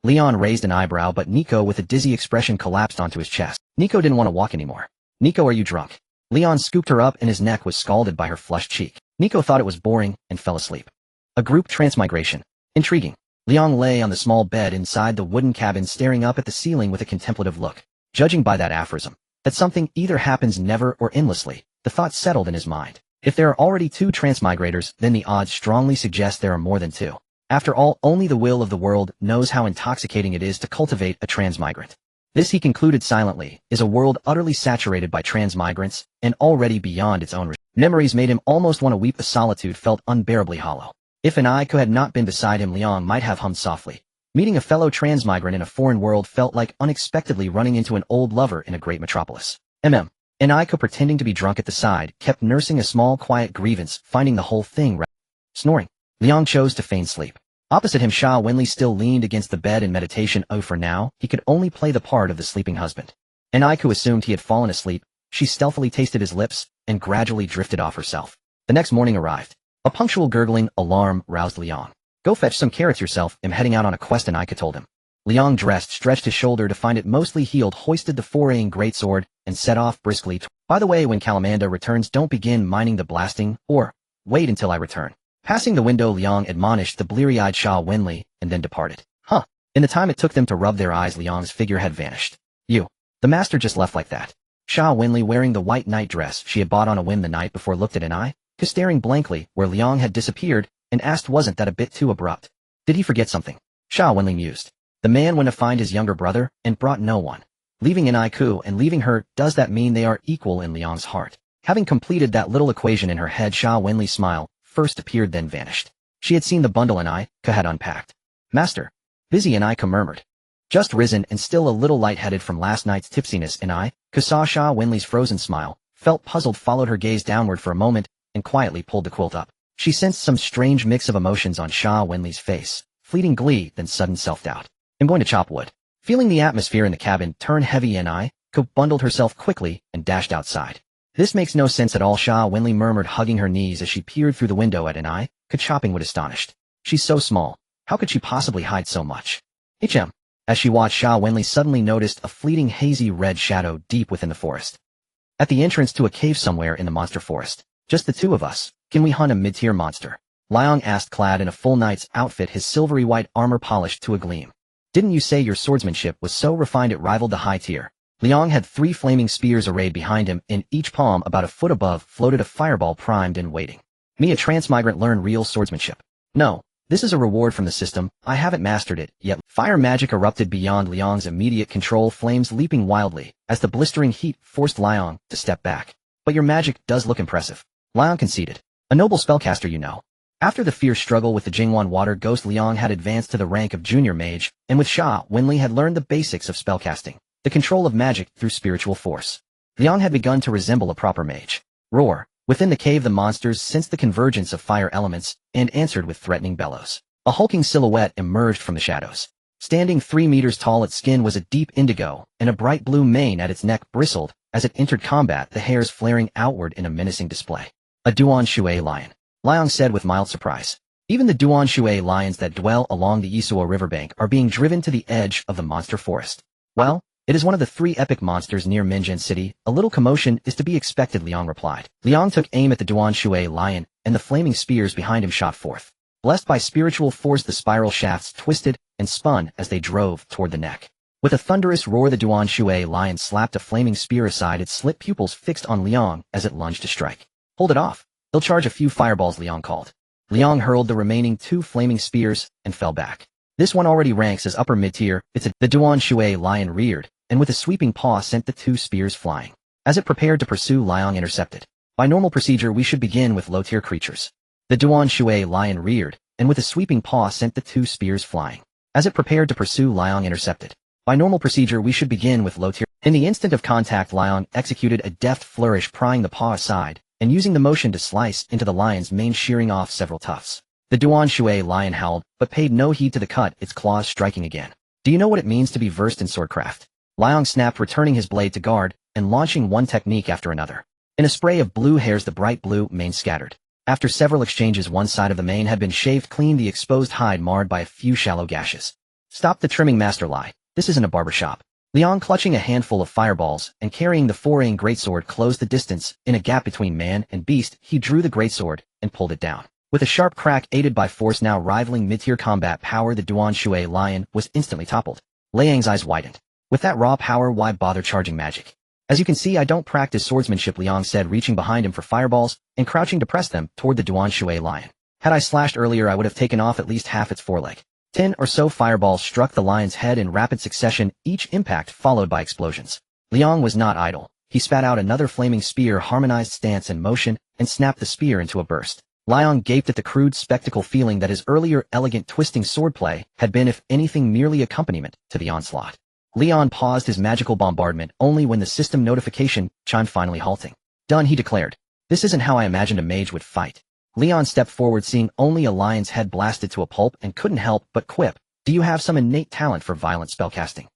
Leon raised an eyebrow, but Nico, with a dizzy expression, collapsed onto his chest. Nico didn't want to walk anymore. Nico, are you drunk? Leon scooped her up and his neck was scalded by her flushed cheek. Nico thought it was boring and fell asleep. A group transmigration. Intriguing. Leon lay on the small bed inside the wooden cabin, staring up at the ceiling with a contemplative look. Judging by that aphorism, that something either happens never or endlessly, the thought settled in his mind. If there are already two transmigrators, then the odds strongly suggest there are more than two. After all, only the will of the world knows how intoxicating it is to cultivate a transmigrant. This, he concluded silently, is a world utterly saturated by transmigrants, and already beyond its own memories made him almost want to weep. The solitude felt unbearably hollow. If an Aiko had not been beside him, Leon might have hummed softly. Meeting a fellow transmigrant in a foreign world felt like unexpectedly running into an old lover in a great metropolis. An Aiko, pretending to be drunk at the side, kept nursing a small quiet grievance, finding the whole thing snoring. Leon chose to feign sleep. Opposite him, Sha Wenli still leaned against the bed in meditation. Oh, for now, he could only play the part of the sleeping husband. An Aiko assumed he had fallen asleep. She stealthily tasted his lips, and gradually drifted off herself. The next morning arrived. A punctual gurgling alarm roused Leon. Go fetch some carrots yourself, I'm heading out on a quest, an Aiko told him. Leon dressed, stretched his shoulder to find it mostly healed, hoisted the foraying greatsword, and set off briskly. By the way, when Calamanda returns, don't begin minding the blasting, or wait until I return. Passing the window, Leon admonished the bleary-eyed Sha Wenli, and then departed. In the time it took them to rub their eyes, Leon's figure had vanished. The master just left like that. Sha Wenli, wearing the white nightdress she had bought on a whim the night before, looked at an eye, staring blankly where Leon had disappeared, and asked, wasn't that a bit too abrupt? Did he forget something? Sha Wenli mused. The man went to find his younger brother, and brought no one. Leaving an Aiku and leaving her, does that mean they are equal in Leon's heart? Having completed that little equation in her head, Sha Wenli's smile first appeared, then vanished. She had seen the bundle an Aika had unpacked. Master. Busy, an Aika murmured. Just risen and still a little lightheaded from last night's tipsiness, and I, saw Sha Wenli's frozen smile, felt puzzled, followed her gaze downward for a moment, and quietly pulled the quilt up. She sensed some strange mix of emotions on Sha Wenli's face, fleeting glee, then sudden self-doubt. I'm going to chop wood. Feeling the atmosphere in the cabin turn heavy, and I, bundled herself quickly and dashed outside. This makes no sense at all, Sha Wenli murmured, hugging her knees as she peered through the window at Anai, chopping wood astonished. She's so small. How could she possibly hide so much? HM. As she watched, Sha Wenli suddenly noticed a fleeting hazy red shadow deep within the forest. At the entrance to a cave somewhere in the monster forest. Just the two of us. Can we hunt a mid-tier monster? Liang asked, clad in a full knight's outfit, his silvery white armor polished to a gleam. Didn't you say your swordsmanship was so refined it rivaled the high tier? Liang had 3 flaming spears arrayed behind him. In each palm about a foot above floated a fireball primed and waiting. Me, a transmigrant, learn real swordsmanship. No, this is a reward from the system. I haven't mastered it yet. Fire magic erupted beyond Liang's immediate control, flames leaping wildly as the blistering heat forced Liang to step back. But your magic does look impressive. Liang conceded. A noble spellcaster, you know. After the fierce struggle with the Jingwan water ghost, Liang had advanced to the rank of junior mage, and with Sha Wenli had learned the basics of spellcasting, the control of magic through spiritual force. Liang had begun to resemble a proper mage. Roar. Within the cave, the monsters sensed the convergence of fire elements and answered with threatening bellows. A hulking silhouette emerged from the shadows. Standing 3 meters tall, its skin was a deep indigo, and a bright blue mane at its neck bristled as it entered combat, the hairs flaring outward in a menacing display. A Duan Shui lion, Liang said with mild surprise. Even the Duan Shui lions that dwell along the Isua riverbank are being driven to the edge of the monster forest. Well, it is one of the 3 epic monsters near Minjin City. A little commotion is to be expected, Liang replied. Liang took aim at the Duan Shui lion, and the flaming spears behind him shot forth. Blessed by spiritual force, the spiral shafts twisted and spun as they drove toward the neck. With a thunderous roar, the Duan Shui lion slapped a flaming spear aside, its slit pupils fixed on Liang as it lunged to strike. Hold it off. They'll charge a few fireballs, Liang called. Liang hurled the remaining 2 flaming spears and fell back. This one already ranks as upper mid-tier. The Duan Shui lion reared, and with a sweeping paw sent the 2 spears flying. As it prepared to pursue, Liang intercepted. By normal procedure, we should begin with low-tier creatures. The Duan Shui lion reared, and with a sweeping paw sent the 2 spears flying. As it prepared to pursue, Liang intercepted. By normal procedure, we should begin with low-tier. In the instant of contact, Liang executed a deft flourish, prying the paw aside, and using the motion to slice into the lion's mane, shearing off several tufts. The Duan Shui lion howled, but paid no heed to the cut, its claws striking again. Do you know what it means to be versed in swordcraft? Liang snapped, returning his blade to guard, and launching one technique after another. In a spray of blue hairs, the bright blue mane scattered. After several exchanges, one side of the mane had been shaved clean, the exposed hide marred by a few shallow gashes. Stop the trimming, Master Lai. This isn't a barber shop. Liang, clutching a handful of fireballs and carrying the 4-ring greatsword, closed the distance. In a gap between man and beast, he drew the greatsword and pulled it down. With a sharp crack, aided by force now rivaling mid-tier combat power, the Duan Shui lion was instantly toppled. Liang's eyes widened. With that raw power, why bother charging magic? As you can see, I don't practice swordsmanship, Liang said, reaching behind him for fireballs and crouching to press them toward the Duan Shui lion. Had I slashed earlier, I would have taken off at least half its foreleg. 10 or so fireballs struck the lion's head in rapid succession, each impact followed by explosions. Liang was not idle. He spat out another flaming spear, harmonized stance and motion, and snapped the spear into a burst. Liang gaped at the crude spectacle, feeling that his earlier elegant twisting swordplay had been, if anything, merely accompaniment to the onslaught. Liang paused his magical bombardment only when the system notification chimed, finally halting. Done, he declared. This isn't how I imagined a mage would fight. Liang stepped forward, seeing only a lion's head blasted to a pulp, and couldn't help but quip. Do you have some innate talent for violent spellcasting?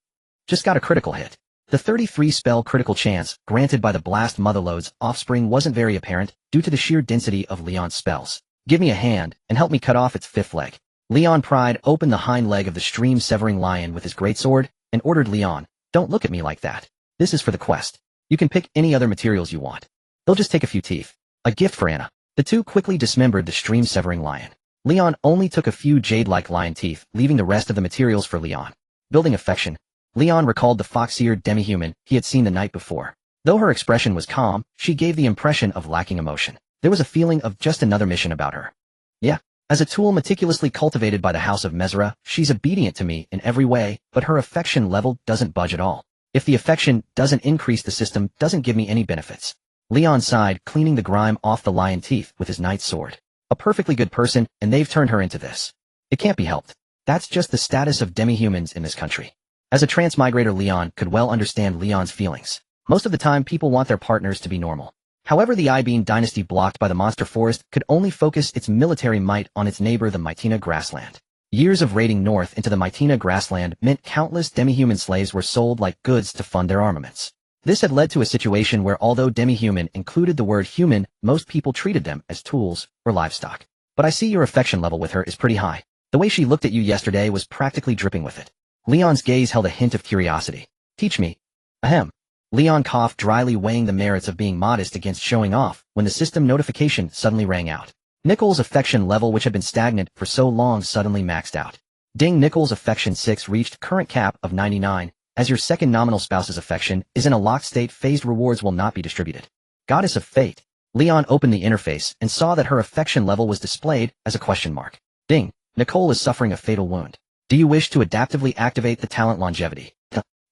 Just got a critical hit. The 33 spell critical chance granted by the blast Motherlode's offspring wasn't very apparent due to the sheer density of Liang's spells. Give me a hand and help me cut off its 5th leg. Liang pried open the hind leg of the stream-severing lion with his greatsword and ordered Liang, don't look at me like that. This is for the quest. You can pick any other materials you want. They'll just take a few teeth. A gift for Anna. The 2 quickly dismembered the stream-severing lion. Liang only took a few jade-like lion teeth, leaving the rest of the materials for Liang. Building affection. Liang recalled the fox-eared demi-human he had seen the night before. Though her expression was calm, she gave the impression of lacking emotion. There was a feeling of just another mission about her. Yeah. As a tool meticulously cultivated by the House of Mezra, she's obedient to me in every way, but her affection level doesn't budge at all. If the affection doesn't increase, the system doesn't give me any benefits. Liang sighed, cleaning the grime off the lion teeth with his knight's sword. A perfectly good person, and they've turned her into this. It can't be helped. That's just the status of demi-humans in this country. As a transmigrator, Leon could well understand Leon's feelings. Most of the time, people want their partners to be normal. However, the Ibeen dynasty, blocked by the monster forest, could only focus its military might on its neighbor, the Mytina grassland. Years of raiding north into the Mytina grassland meant countless demi-human slaves were sold like goods to fund their armaments. This had led to a situation where, although demi-human included the word human, most people treated them as tools or livestock. But I see your affection level with her is pretty high. The way she looked at you yesterday was practically dripping with it. Leon's gaze held a hint of curiosity. Teach me. Ahem. Leon coughed dryly, weighing the merits of being modest against showing off, when the system notification suddenly rang out. Nichols' affection level, which had been stagnant for so long, suddenly maxed out. Ding! Nichols' affection 6 reached current cap of 99. As your second nominal spouse's affection is in a locked state, phased rewards will not be distributed. Goddess of Fate. Leon opened the interface and saw that her affection level was displayed as a question mark. Ding! Nicole is suffering a fatal wound. Do you wish to adaptively activate the talent Longevity?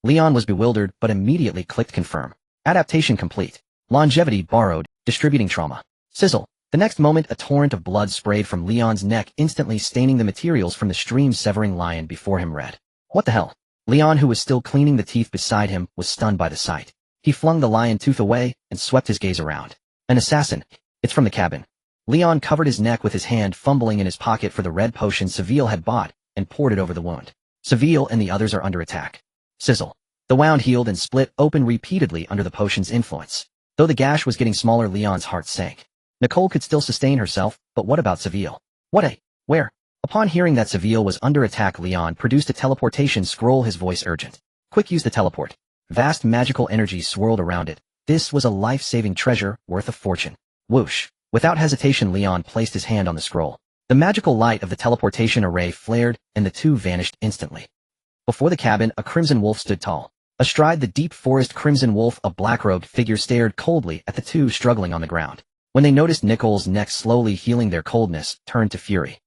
Leon was bewildered but immediately clicked confirm. Adaptation complete. Longevity borrowed, distributing trauma. Sizzle. The next moment, a torrent of blood sprayed from Leon's neck, instantly staining the materials from the stream, severing lion before him red. What the hell? Leon, who was still cleaning the teeth beside him, was stunned by the sight. He flung the lion tooth away and swept his gaze around. An assassin. It's from the cabin. Leon covered his neck with his hand, fumbling in his pocket for the red potion Seville had bought, and poured it over the wound. Seville and the others are under attack. Sizzle. The wound healed and split open repeatedly under the potion's influence. Though the gash was getting smaller, Leon's heart sank. Nicole could still sustain herself, but what about Seville? Where? Upon hearing that Seville was under attack, Leon produced a teleportation scroll, his voice urgent. Quick, use the teleport. Vast magical energy swirled around it. This was a life-saving treasure worth a fortune. Whoosh. Without hesitation, Leon placed his hand on the scroll. The magical light of the teleportation array flared, and the two vanished instantly. Before the cabin, a crimson wolf stood tall. Astride the deep forest, crimson wolf, a black-robed figure stared coldly at the two struggling on the ground. When they noticed Nichols' neck slowly healing, their coldness turned to fury.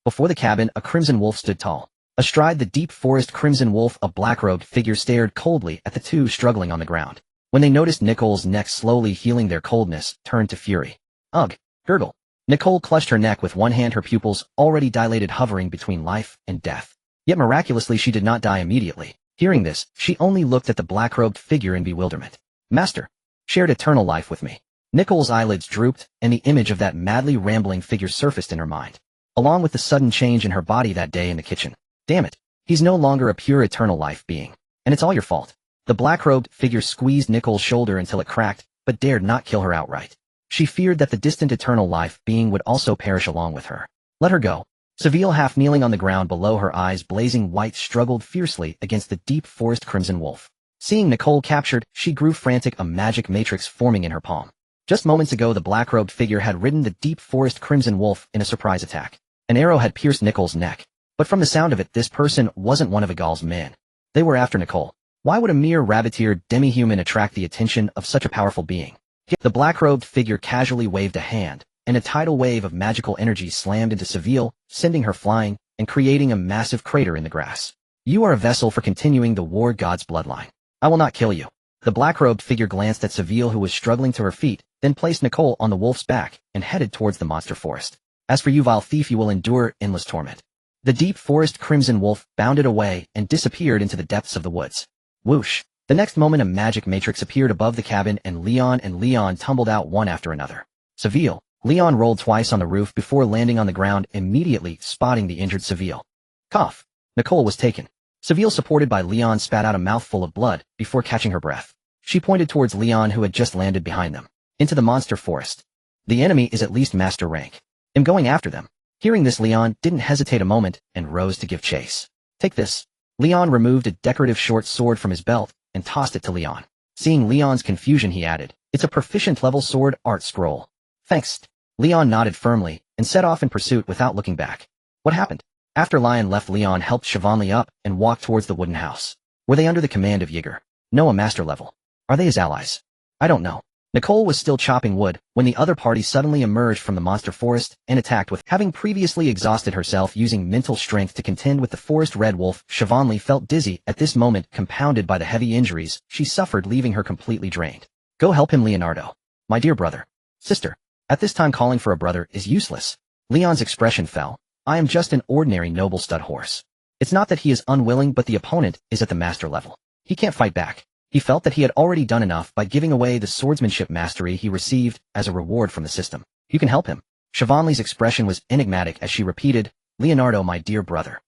Before the cabin, a crimson wolf stood tall. Astride the deep forest, crimson wolf, a black-robed figure stared coldly at the two struggling on the ground. When they noticed Nichols' neck slowly healing, their coldness turned to fury. Ugh! Gurgle. Nicole clutched her neck with one hand, her pupils, already dilated, hovering between life and death. Yet miraculously she did not die immediately. Hearing this, she only looked at the black-robed figure in bewilderment. Master, shared eternal life with me. Nichols' eyelids drooped, and the image of that madly rambling figure surfaced in her mind, along with the sudden change in her body that day in the kitchen. Damn it, he's no longer a pure eternal life being. And it's all your fault. The black-robed figure squeezed Nichols' shoulder until it cracked, but dared not kill her outright. She feared that the distant eternal life being would also perish along with her. Let her go. Seville, half kneeling on the ground below, her eyes blazing white, struggled fiercely against the deep forest crimson wolf. Seeing Nicole captured, she grew frantic, a magic matrix forming in her palm. Just moments ago, the black-robed figure had ridden the deep forest crimson wolf in a surprise attack. An arrow had pierced Nichols' neck. But from the sound of it, this person wasn't one of Agal's men. They were after Nicole. Why would a mere rabbit-eared demi-human attract the attention of such a powerful being? The black-robed figure casually waved a hand, and a tidal wave of magical energy slammed into Seville, sending her flying and creating a massive crater in the grass. You are a vessel for continuing the war god's bloodline. I will not kill you. The black-robed figure glanced at Seville, who was struggling to her feet, then placed Nicole on the wolf's back and headed towards the monster forest. As for you, vile thief, you will endure endless torment. The deep forest crimson wolf bounded away and disappeared into the depths of the woods. Whoosh. The next moment, a magic matrix appeared above the cabin, and Leon tumbled out one after another. Seville. Leon rolled twice on the roof before landing on the ground, immediately spotting the injured Seville. Cough. Nicole was taken. Seville, supported by Leon, spat out a mouthful of blood before catching her breath. She pointed towards Leon, who had just landed behind them. Into the monster forest. The enemy is at least master rank. I'm going after them. Hearing this, Leon didn't hesitate a moment and rose to give chase. Take this. Leon removed a decorative short sword from his belt and tossed it to Leon. Seeing Leon's confusion, he added, it's a proficient level sword art scroll. Thanks. Leon nodded firmly and set off in pursuit without looking back. What happened? After Lion left, Leon helped Siobhan up and walked towards the wooden house. Were they under the command of Yeager? No, a master level. Are they his allies? I don't know. Nicole was still chopping wood when the other party suddenly emerged from the monster forest and attacked with, having previously exhausted herself using mental strength to contend with the forest red wolf. Siobhan felt dizzy at this moment, compounded by the heavy injuries she suffered, leaving her completely drained. Go help him, Leonardo. My dear brother. Sister. At this time, calling for a brother is useless. Leon's expression fell. I am just an ordinary noble stud horse. It's not that he is unwilling, but the opponent is at the master level. He can't fight back. He felt that he had already done enough by giving away the swordsmanship mastery he received as a reward from the system. You can help him. Siobhan's expression was enigmatic as she repeated, Leonardo, my dear brother.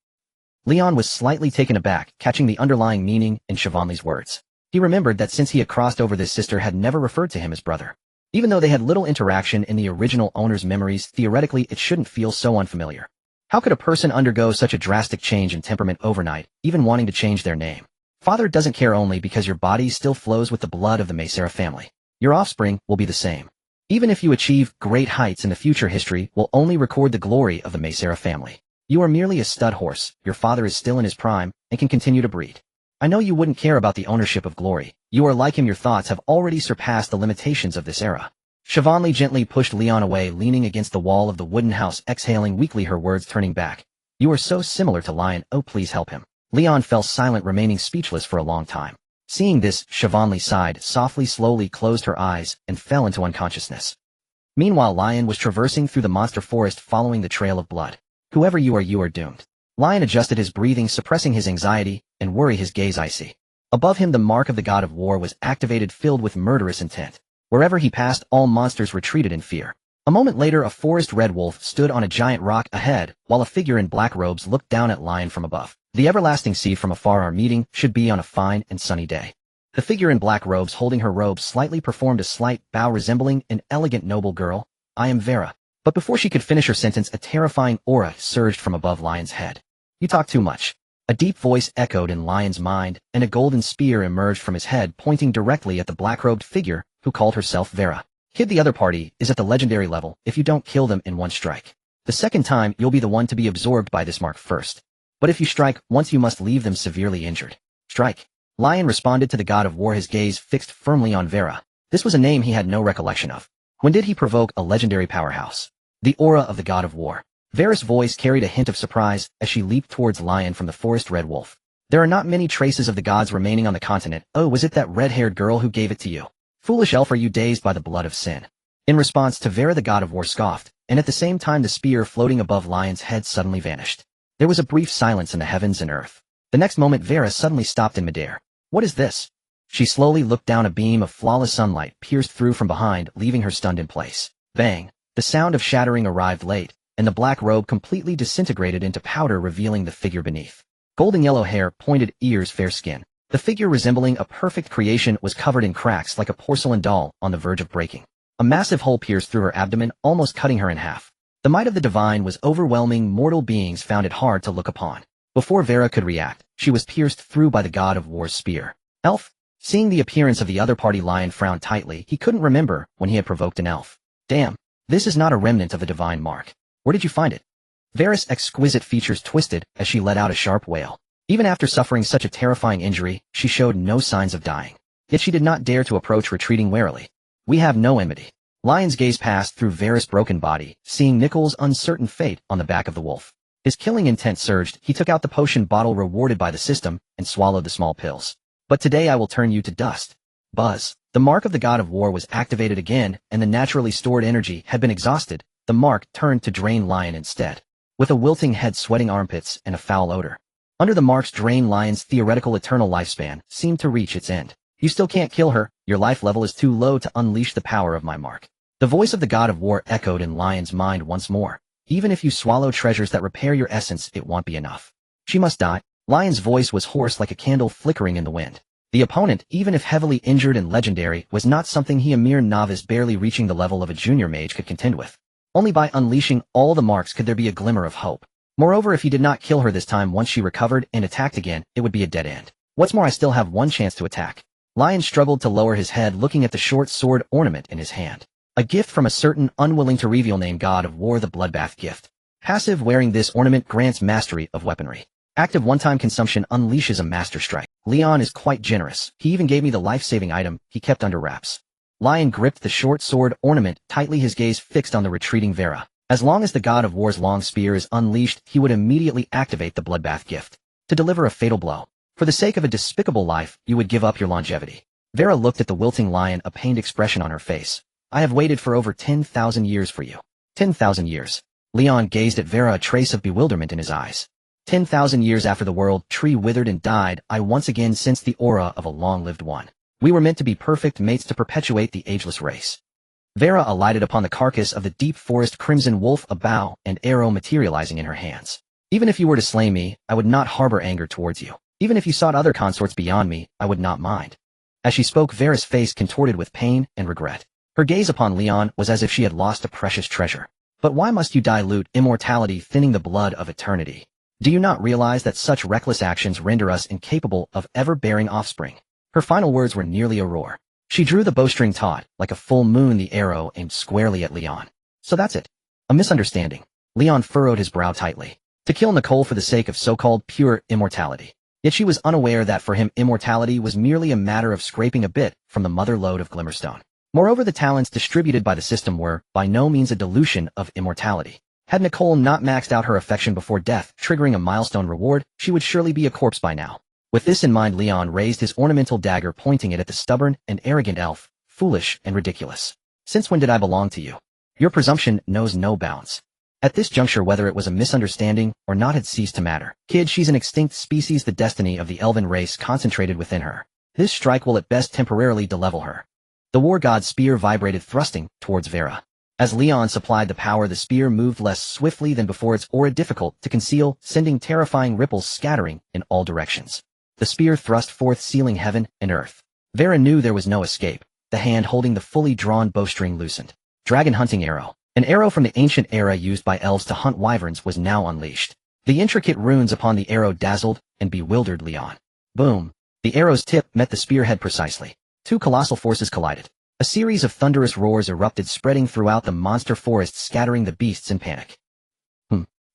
Leon was slightly taken aback, catching the underlying meaning in Siobhan's words. He remembered that since he had crossed over, this sister had never referred to him as brother. Even though they had little interaction in the original owner's memories, theoretically it shouldn't feel so unfamiliar. How could a person undergo such a drastic change in temperament overnight, even wanting to change their name? Father doesn't care only because your body still flows with the blood of the Maesera family. Your offspring will be the same. Even if you achieve great heights in the future, history will only record the glory of the Maesera family. You are merely a stud horse, your father is still in his prime, and can continue to breed. I know you wouldn't care about the ownership of glory. You are like him, your thoughts have already surpassed the limitations of this era. Siobhan gently pushed Leon away, leaning against the wall of the wooden house, exhaling weakly, her words turning back. You are so similar to Lion, oh please help him. Leon fell silent, remaining speechless for a long time. Seeing this, Siobhan sighed, softly, slowly closed her eyes, and fell into unconsciousness. Meanwhile, Lion was traversing through the monster forest following the trail of blood. Whoever you are doomed. Lion adjusted his breathing, suppressing his anxiety and worry, his gaze icy. Above him, the mark of the god of war was activated, filled with murderous intent. Wherever he passed, all monsters retreated in fear. A moment later, a forest red wolf stood on a giant rock ahead, while a figure in black robes looked down at Lion from above. The everlasting sea from afar, our meeting should be on a fine and sunny day. The figure in black robes, holding her robes slightly, performed a slight bow resembling an elegant noble girl. I am Vera. But before she could finish her sentence, a terrifying aura surged from above Lion's head. You talk too much. A deep voice echoed in Lion's mind, and a golden spear emerged from his head, pointing directly at the black-robed figure who called herself Vera. Kid, the other party is at the legendary level. If you don't kill them in one strike, the second time you'll be the one to be absorbed by this mark first. But if you strike once, you must leave them severely injured. Strike. Lion responded to the god of war, his gaze fixed firmly on Vera. This was a name he had no recollection of. When did he provoke a legendary powerhouse? The aura of the god of war. Vera's voice carried a hint of surprise as she leaped towards Lion from the forest red wolf. There are not many traces of the gods remaining on the continent. Oh, was it that red-haired girl who gave it to you? Foolish elf, are you dazed by the blood of sin? In response to Vera, the god of war scoffed, and at the same time the spear floating above Lion's head suddenly vanished. There was a brief silence in the heavens and earth. The next moment, Vera suddenly stopped in midair. What is this? She slowly looked down. A beam of flawless sunlight pierced through from behind, leaving her stunned in place. Bang! The sound of shattering arrived late, and the black robe completely disintegrated into powder, revealing the figure beneath. Golden yellow hair, pointed ears, fair skin. The figure, resembling a perfect creation, was covered in cracks like a porcelain doll on the verge of breaking. A massive hole pierced through her abdomen, almost cutting her in half. The might of the divine was overwhelming. Mortal beings found it hard to look upon. Before Vera could react, she was pierced through by the god of war's spear. Elf? Seeing the appearance of the other party, Lion frowned tightly. He couldn't remember when he had provoked an elf. Damn. This is not a remnant of the divine mark. Where did you find it? Vera's exquisite features twisted as she let out a sharp wail. Even after suffering such a terrifying injury, she showed no signs of dying. Yet she did not dare to approach, retreating warily. We have no enmity. Lion's gaze passed through Vera's broken body, seeing Nichols' uncertain fate on the back of the wolf. His killing intent surged. He took out the potion bottle rewarded by the system and swallowed the small pills. But today I will turn you to dust. Buzz. The mark of the god of war was activated again, and the naturally stored energy had been exhausted. The mark turned to drain Lion instead. With a wilting head, sweating armpits, and a foul odor. Under the mark's drain, Lion's theoretical eternal lifespan seemed to reach its end. You still can't kill her. Your life level is too low to unleash the power of my mark. The voice of the god of war echoed in Lion's mind once more. Even if you swallow treasures that repair your essence, it won't be enough. She must die. Lion's voice was hoarse like a candle flickering in the wind. The opponent, even if heavily injured and legendary, was not something he, a mere novice barely reaching the level of a junior mage, could contend with. Only by unleashing all the marks could there be a glimmer of hope. Moreover, if he did not kill her this time, once she recovered and attacked again, it would be a dead end. What's more, I still have one chance to attack. Lion struggled to lower his head, looking at the short sword ornament in his hand. A gift from a certain unwilling to reveal name god of war, the bloodbath gift. Passive: wearing this ornament grants mastery of weaponry. Active: one-time consumption unleashes a master strike. Leon is quite generous. He even gave me the life-saving item he kept under wraps. Lion gripped the short sword ornament tightly, his gaze fixed on the retreating Vera. As long as the god of war's long spear is unleashed, he would immediately activate the bloodbath gift to deliver a fatal blow. For the sake of a despicable life, you would give up your longevity. Vera looked at the wilting Lion, a pained expression on her face. I have waited for over 10,000 years for you. 10,000 years. Leon gazed at Vera, a trace of bewilderment in his eyes. 10,000 years after the world tree withered and died, I once again sensed the aura of a long-lived one. We were meant to be perfect mates to perpetuate the ageless race. Vera alighted upon the carcass of the deep forest crimson wolf, a bow and arrow materializing in her hands. Even if you were to slay me, I would not harbor anger towards you. Even if you sought other consorts beyond me, I would not mind. As she spoke, Vera's face contorted with pain and regret. Her gaze upon Leon was as if she had lost a precious treasure. But why must you dilute immortality, thinning the blood of eternity? Do you not realize that such reckless actions render us incapable of ever bearing offspring? Her final words were nearly a roar. She drew the bowstring taut, like a full moon, the arrow aimed squarely at Leon. So that's it. A misunderstanding. Leon furrowed his brow tightly. To kill Nicole for the sake of so-called pure immortality. Yet she was unaware that for him immortality was merely a matter of scraping a bit from the mother lode of Glimmerstone. Moreover, the talents distributed by the system were, by no means, a dilution of immortality. Had Nicole not maxed out her affection before death, triggering a milestone reward, she would surely be a corpse by now. With this in mind, Leon raised his ornamental dagger, pointing it at the stubborn and arrogant elf. Foolish and ridiculous. Since when did I belong to you? Your presumption knows no bounds. At this juncture, whether it was a misunderstanding or not had ceased to matter. Kid, she's an extinct species, the destiny of the elven race concentrated within her. This strike will at best temporarily delevel her. The war god's spear vibrated, thrusting towards Vera. As Leon supplied the power, the spear moved less swiftly than before, its aura difficult to conceal, sending terrifying ripples scattering in all directions. The spear thrust forth, sealing heaven and earth. Vera knew there was no escape. The hand holding the fully drawn bowstring loosened. Dragon hunting arrow. An arrow from the ancient era used by elves to hunt wyverns was now unleashed. The intricate runes upon the arrow dazzled and bewildered Leon. Boom. The arrow's tip met the spearhead precisely. Two colossal forces collided. A series of thunderous roars erupted, spreading throughout the monster forest, scattering the beasts in panic.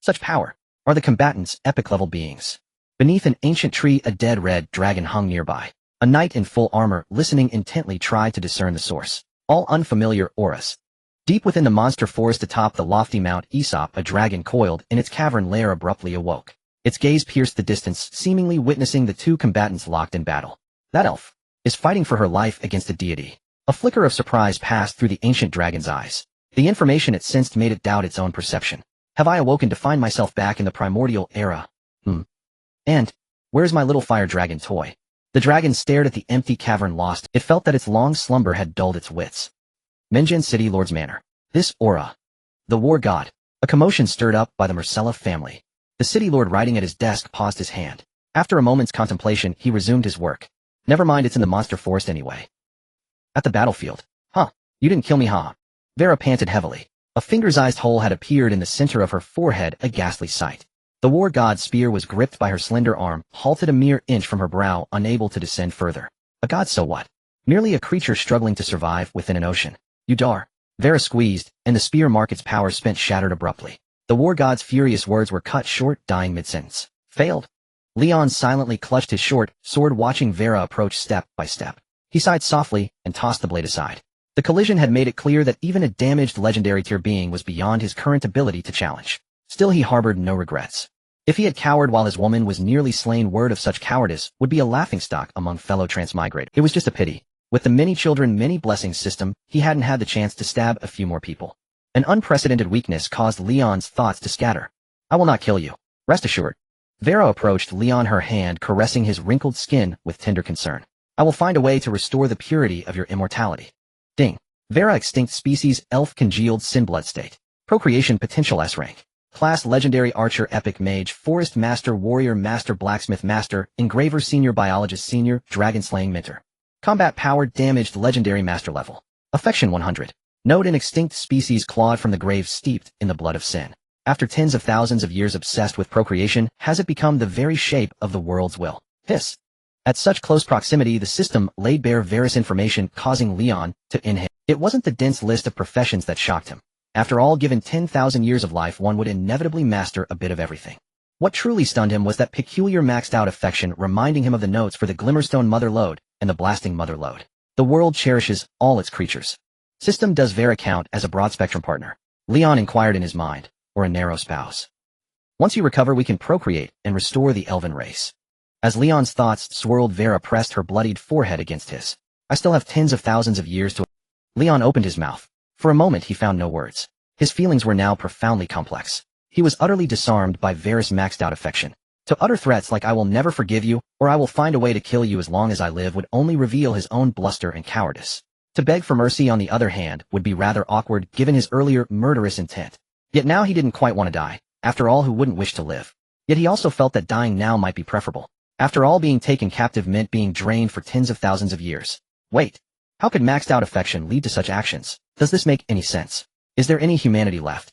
Such power. Are the combatants epic-level beings? Beneath an ancient tree, a dead red dragon hung nearby. A knight in full armor, listening intently, tried to discern the source. All unfamiliar auras. Deep within the monster forest atop the lofty Mount Aesop, a dragon coiled in its cavern lair abruptly awoke. Its gaze pierced the distance, seemingly witnessing the two combatants locked in battle. That elf is fighting for her life against a deity. A flicker of surprise passed through the ancient dragon's eyes. The information it sensed made it doubt its own perception. Have I awoken to find myself back in the primordial era? And where's my little fire dragon toy? The dragon stared at the empty cavern, lost. It felt that its long slumber had dulled its wits. Mengen City Lord's Manor. This aura. The war god. A commotion stirred up by the Marcella family. The city lord, writing at his desk, paused his hand. After a moment's contemplation, he resumed his work. Never mind, it's in the monster forest anyway. At the battlefield. Huh. You didn't kill me, huh? Vera panted heavily. A finger-sized hole had appeared in the center of her forehead, a ghastly sight. The war god's spear was gripped by her slender arm, halted a mere inch from her brow, unable to descend further. A god, so what? Merely a creature struggling to survive within an ocean. You dar. Vera squeezed, and the spear, mark its power spent, shattered abruptly. The war god's furious words were cut short, dying mid-sentence. Failed. Leon silently clutched his short sword, watching Vera approach step by step. He sighed softly and tossed the blade aside. The collision had made it clear that even a damaged legendary tier being was beyond his current ability to challenge. Still, he harbored no regrets. If he had cowered while his woman was nearly slain, word of such cowardice would be a laughingstock among fellow transmigrators. It was just a pity. With the many children, many blessings system, he hadn't had the chance to stab a few more people. An unprecedented weakness caused Leon's thoughts to scatter. I will not kill you. Rest assured. Vera approached Leon, her hand caressing his wrinkled skin with tender concern. I will find a way to restore the purity of your immortality. Ding. Vera, extinct species, elf, congealed sin, blood state. Procreation potential, S rank. Class legendary archer, epic mage, forest master, warrior master, blacksmith master, engraver, senior biologist, senior, dragon slaying mentor. Combat power, damaged legendary master level. Affection 100. Note: an extinct species clawed from the grave, steeped in the blood of sin. After tens of thousands of years obsessed with procreation, has it become the very shape of the world's will. Hiss. At such close proximity, the system laid bare various information, causing Leon to inhale. It wasn't the dense list of professions that shocked him. After all, given 10,000 years of life, one would inevitably master a bit of everything. What truly stunned him was that peculiar maxed-out affection, reminding him of the notes for the Glimmerstone mother lode and the blasting mother lode. The world cherishes all its creatures. System: does Vera count as a broad-spectrum partner? Leon inquired in his mind. Or a narrow spouse? Once you recover, we can procreate and restore the elven race. As Leon's thoughts swirled, Vera pressed her bloodied forehead against his. I still have tens of thousands of years to... Leon opened his mouth. For a moment he found no words. His feelings were now profoundly complex. He was utterly disarmed by Varys' maxed-out affection. To utter threats like "I will never forgive you" or "I will find a way to kill you as long as I live" would only reveal his own bluster and cowardice. To beg for mercy, on the other hand, would be rather awkward given his earlier murderous intent. Yet now he didn't quite want to die. After all, who wouldn't wish to live? Yet he also felt that dying now might be preferable. After all, being taken captive meant being drained for tens of thousands of years. Wait. How could maxed-out affection lead to such actions? Does this make any sense? Is there any humanity left?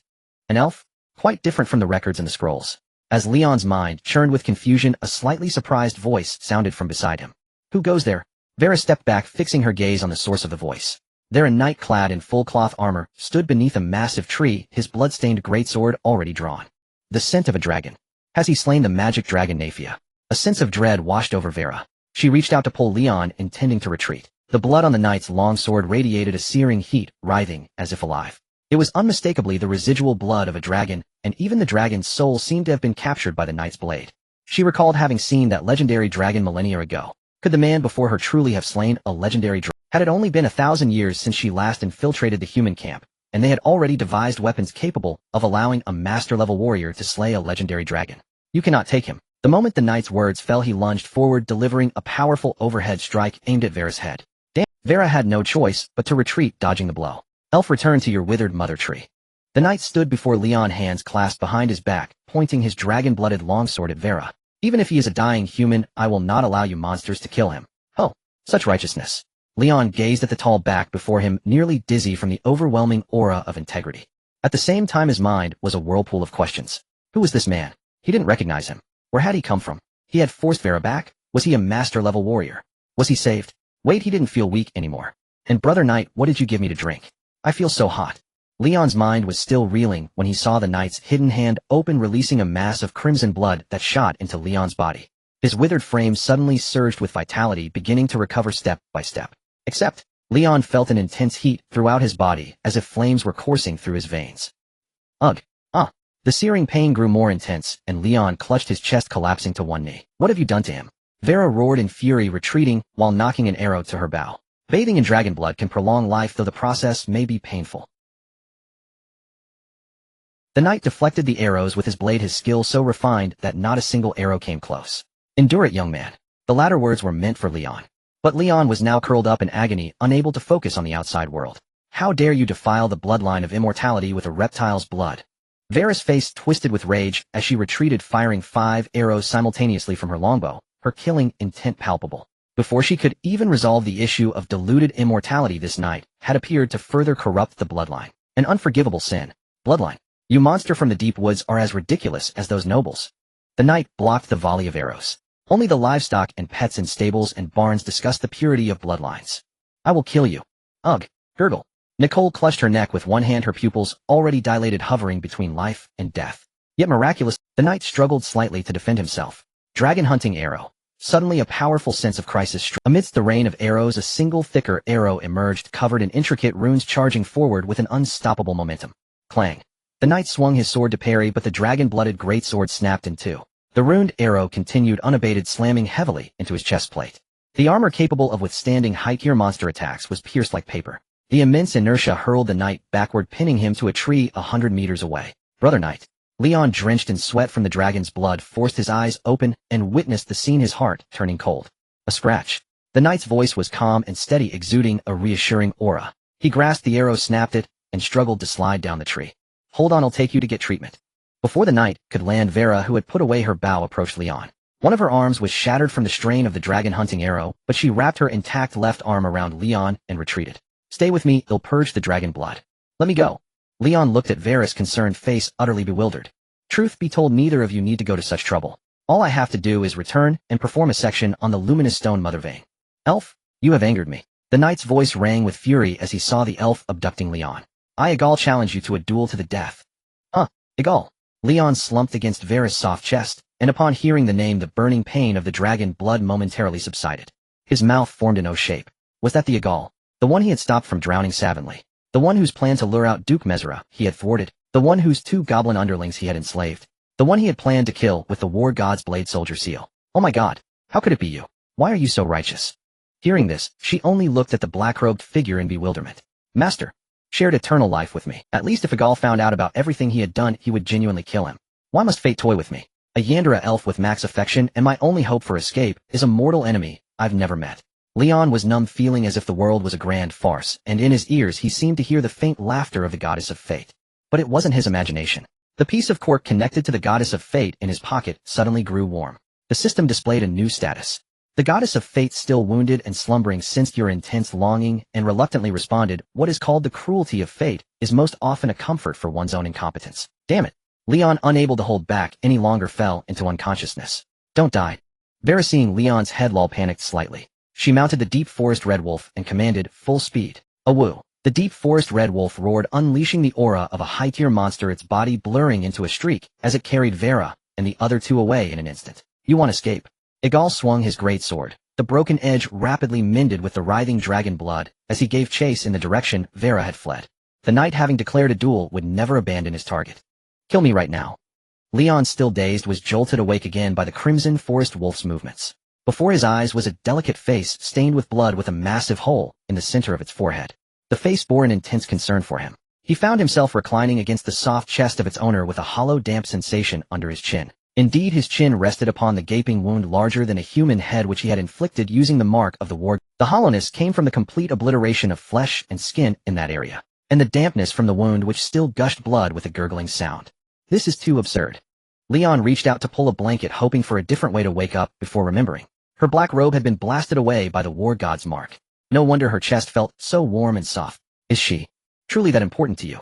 An elf? Quite different from the records and the scrolls. As Leon's mind churned with confusion, a slightly surprised voice sounded from beside him. Who goes there? Varys stepped back, fixing her gaze on the source of the voice. There, a knight clad in full cloth armor, stood beneath a massive tree, his blood-stained greatsword already drawn. The scent of a dragon. Has he slain the magic dragon Nafia? A sense of dread washed over Vera. She reached out to pull Leon, intending to retreat. The blood on the knight's long sword radiated a searing heat, writhing as if alive. It was unmistakably the residual blood of a dragon, and even the dragon's soul seemed to have been captured by the knight's blade. She recalled having seen that legendary dragon millennia ago. Could the man before her truly have slain a legendary dragon? Had it only been 1,000 years since she last infiltrated the human camp, and they had already devised weapons capable of allowing a master-level warrior to slay a legendary dragon? You cannot take him. The moment the knight's words fell, he lunged forward, delivering a powerful overhead strike aimed at Vera's head. Damn! Vera had no choice but to retreat, dodging the blow. Elf, return to your withered mother tree. The knight stood before Leon, hands clasped behind his back, pointing his dragon-blooded longsword at Vera. Even if he is a dying human, I will not allow you monsters to kill him. Oh, such righteousness. Leon gazed at the tall back before him, nearly dizzy from the overwhelming aura of integrity. At the same time, his mind was a whirlpool of questions. Who was this man? He didn't recognize him. Where had he come from? He had forced Vera back? Was he a master-level warrior? Was he saved? Wait, he didn't feel weak anymore. And brother knight, what did you give me to drink? I feel so hot. Leon's mind was still reeling when he saw the knight's hidden hand open, releasing a mass of crimson blood that shot into Leon's body. His withered frame suddenly surged with vitality, beginning to recover step by step. Except, Leon felt an intense heat throughout his body, as if flames were coursing through his veins. Ugh. The searing pain grew more intense, and Leon clutched his chest, collapsing to one knee. What have you done to him? Vera roared in fury, retreating while knocking an arrow to her bow. Bathing in dragon blood can prolong life, though the process may be painful. The knight deflected the arrows with his blade, his skill so refined that not a single arrow came close. Endure it, young man. The latter words were meant for Leon. But Leon was now curled up in agony, unable to focus on the outside world. How dare you defile the bloodline of immortality with a reptile's blood? Vera's face twisted with rage as she retreated, firing 5 arrows simultaneously from her longbow, her killing intent palpable. Before she could even resolve the issue of diluted immortality, this knight had appeared to further corrupt the bloodline. An unforgivable sin. Bloodline. You monster from the deep woods are as ridiculous as those nobles. The knight blocked the volley of arrows. Only the livestock and pets in stables and barns discussed the purity of bloodlines. I will kill you. Ugh. Gurgle. Nicole clutched her neck with one hand, her pupils already dilated, hovering between life and death. Yet miraculous, the knight struggled slightly to defend himself. Dragon hunting arrow. Suddenly a powerful sense of crisis struck. Amidst the rain of arrows, a single thicker arrow emerged, covered in intricate runes, charging forward with an unstoppable momentum. Clang. The knight swung his sword to parry, but the dragon-blooded greatsword snapped in two. The runed arrow continued unabated, slamming heavily into his chest plate. The armor capable of withstanding high-tier monster attacks was pierced like paper. The immense inertia hurled the knight backward, pinning him to a tree 100 meters away. Brother knight. Leon, drenched in sweat from the dragon's blood, forced his eyes open and witnessed the scene, his heart turning cold. A scratch. The knight's voice was calm and steady, exuding a reassuring aura. He grasped the arrow, snapped it, and struggled to slide down the tree. Hold on, I'll take you to get treatment. Before the knight could land, Vera, who had put away her bow, approached Leon. One of her arms was shattered from the strain of the dragon-hunting arrow, but she wrapped her intact left arm around Leon and retreated. Stay with me, it'll purge the dragon blood. Let me go. Leon looked at Vera's concerned face, utterly bewildered. Truth be told, neither of you need to go to such trouble. All I have to do is return and perform a section on the luminous stone mother vein. Elf, you have angered me. The knight's voice rang with fury as he saw the elf abducting Leon. I, Egal, challenge you to a duel to the death. Egal. Leon slumped against Vera's soft chest, and upon hearing the name, the burning pain of the dragon blood momentarily subsided. His mouth formed an O shape. Was that the Egal? The one he had stopped from drowning savagely. The one whose plan to lure out Duke Mesera he had thwarted. The one whose 2 goblin underlings he had enslaved. The one he had planned to kill with the war god's blade soldier seal. Oh my god, how could it be you? Why are you so righteous? Hearing this, she only looked at the black-robed figure in bewilderment. Master. shared eternal life with me. At least if Igal found out about everything he had done, he would genuinely kill him. Why must fate toy with me? A Yandera elf with max affection, and my only hope for escape is a mortal enemy I've never met. Leon was numb, feeling as if the world was a grand farce, and in his ears he seemed to hear the faint laughter of the goddess of fate. But it wasn't his imagination. The piece of cork connected to the goddess of fate in his pocket suddenly grew warm. The system displayed a new status. The goddess of fate, still wounded and slumbering, sensed your intense longing and reluctantly responded. What is called the cruelty of fate is most often a comfort for one's own incompetence. Damn it. Leon, unable to hold back any longer, fell into unconsciousness. Don't die. Vera, seeing Leon's head lull, panicked slightly. She mounted the deep forest red wolf and commanded, full speed. Awoo. The deep forest red wolf roared, unleashing the aura of a high-tier monster, its body blurring into a streak as it carried Vera and the other two away in an instant. You want escape? Igal swung his great sword. The broken edge rapidly mended with the writhing dragon blood as he gave chase in the direction Vera had fled. The knight, having declared a duel, would never abandon his target. Kill me right now. Leon, still dazed, was jolted awake again by the crimson forest wolf's movements. Before his eyes was a delicate face stained with blood with a massive hole in the center of its forehead. The face bore an intense concern for him. He found himself reclining against the soft chest of its owner with a hollow, damp sensation under his chin. Indeed, his chin rested upon the gaping wound larger than a human head which he had inflicted using the mark of the war. The hollowness came from the complete obliteration of flesh and skin in that area, and the dampness from the wound which still gushed blood with a gurgling sound. This is too absurd. Leon reached out to pull a blanket, hoping for a different way to wake up, before remembering. Her black robe had been blasted away by the war god's mark. No wonder her chest felt so warm and soft. Is she truly that important to you?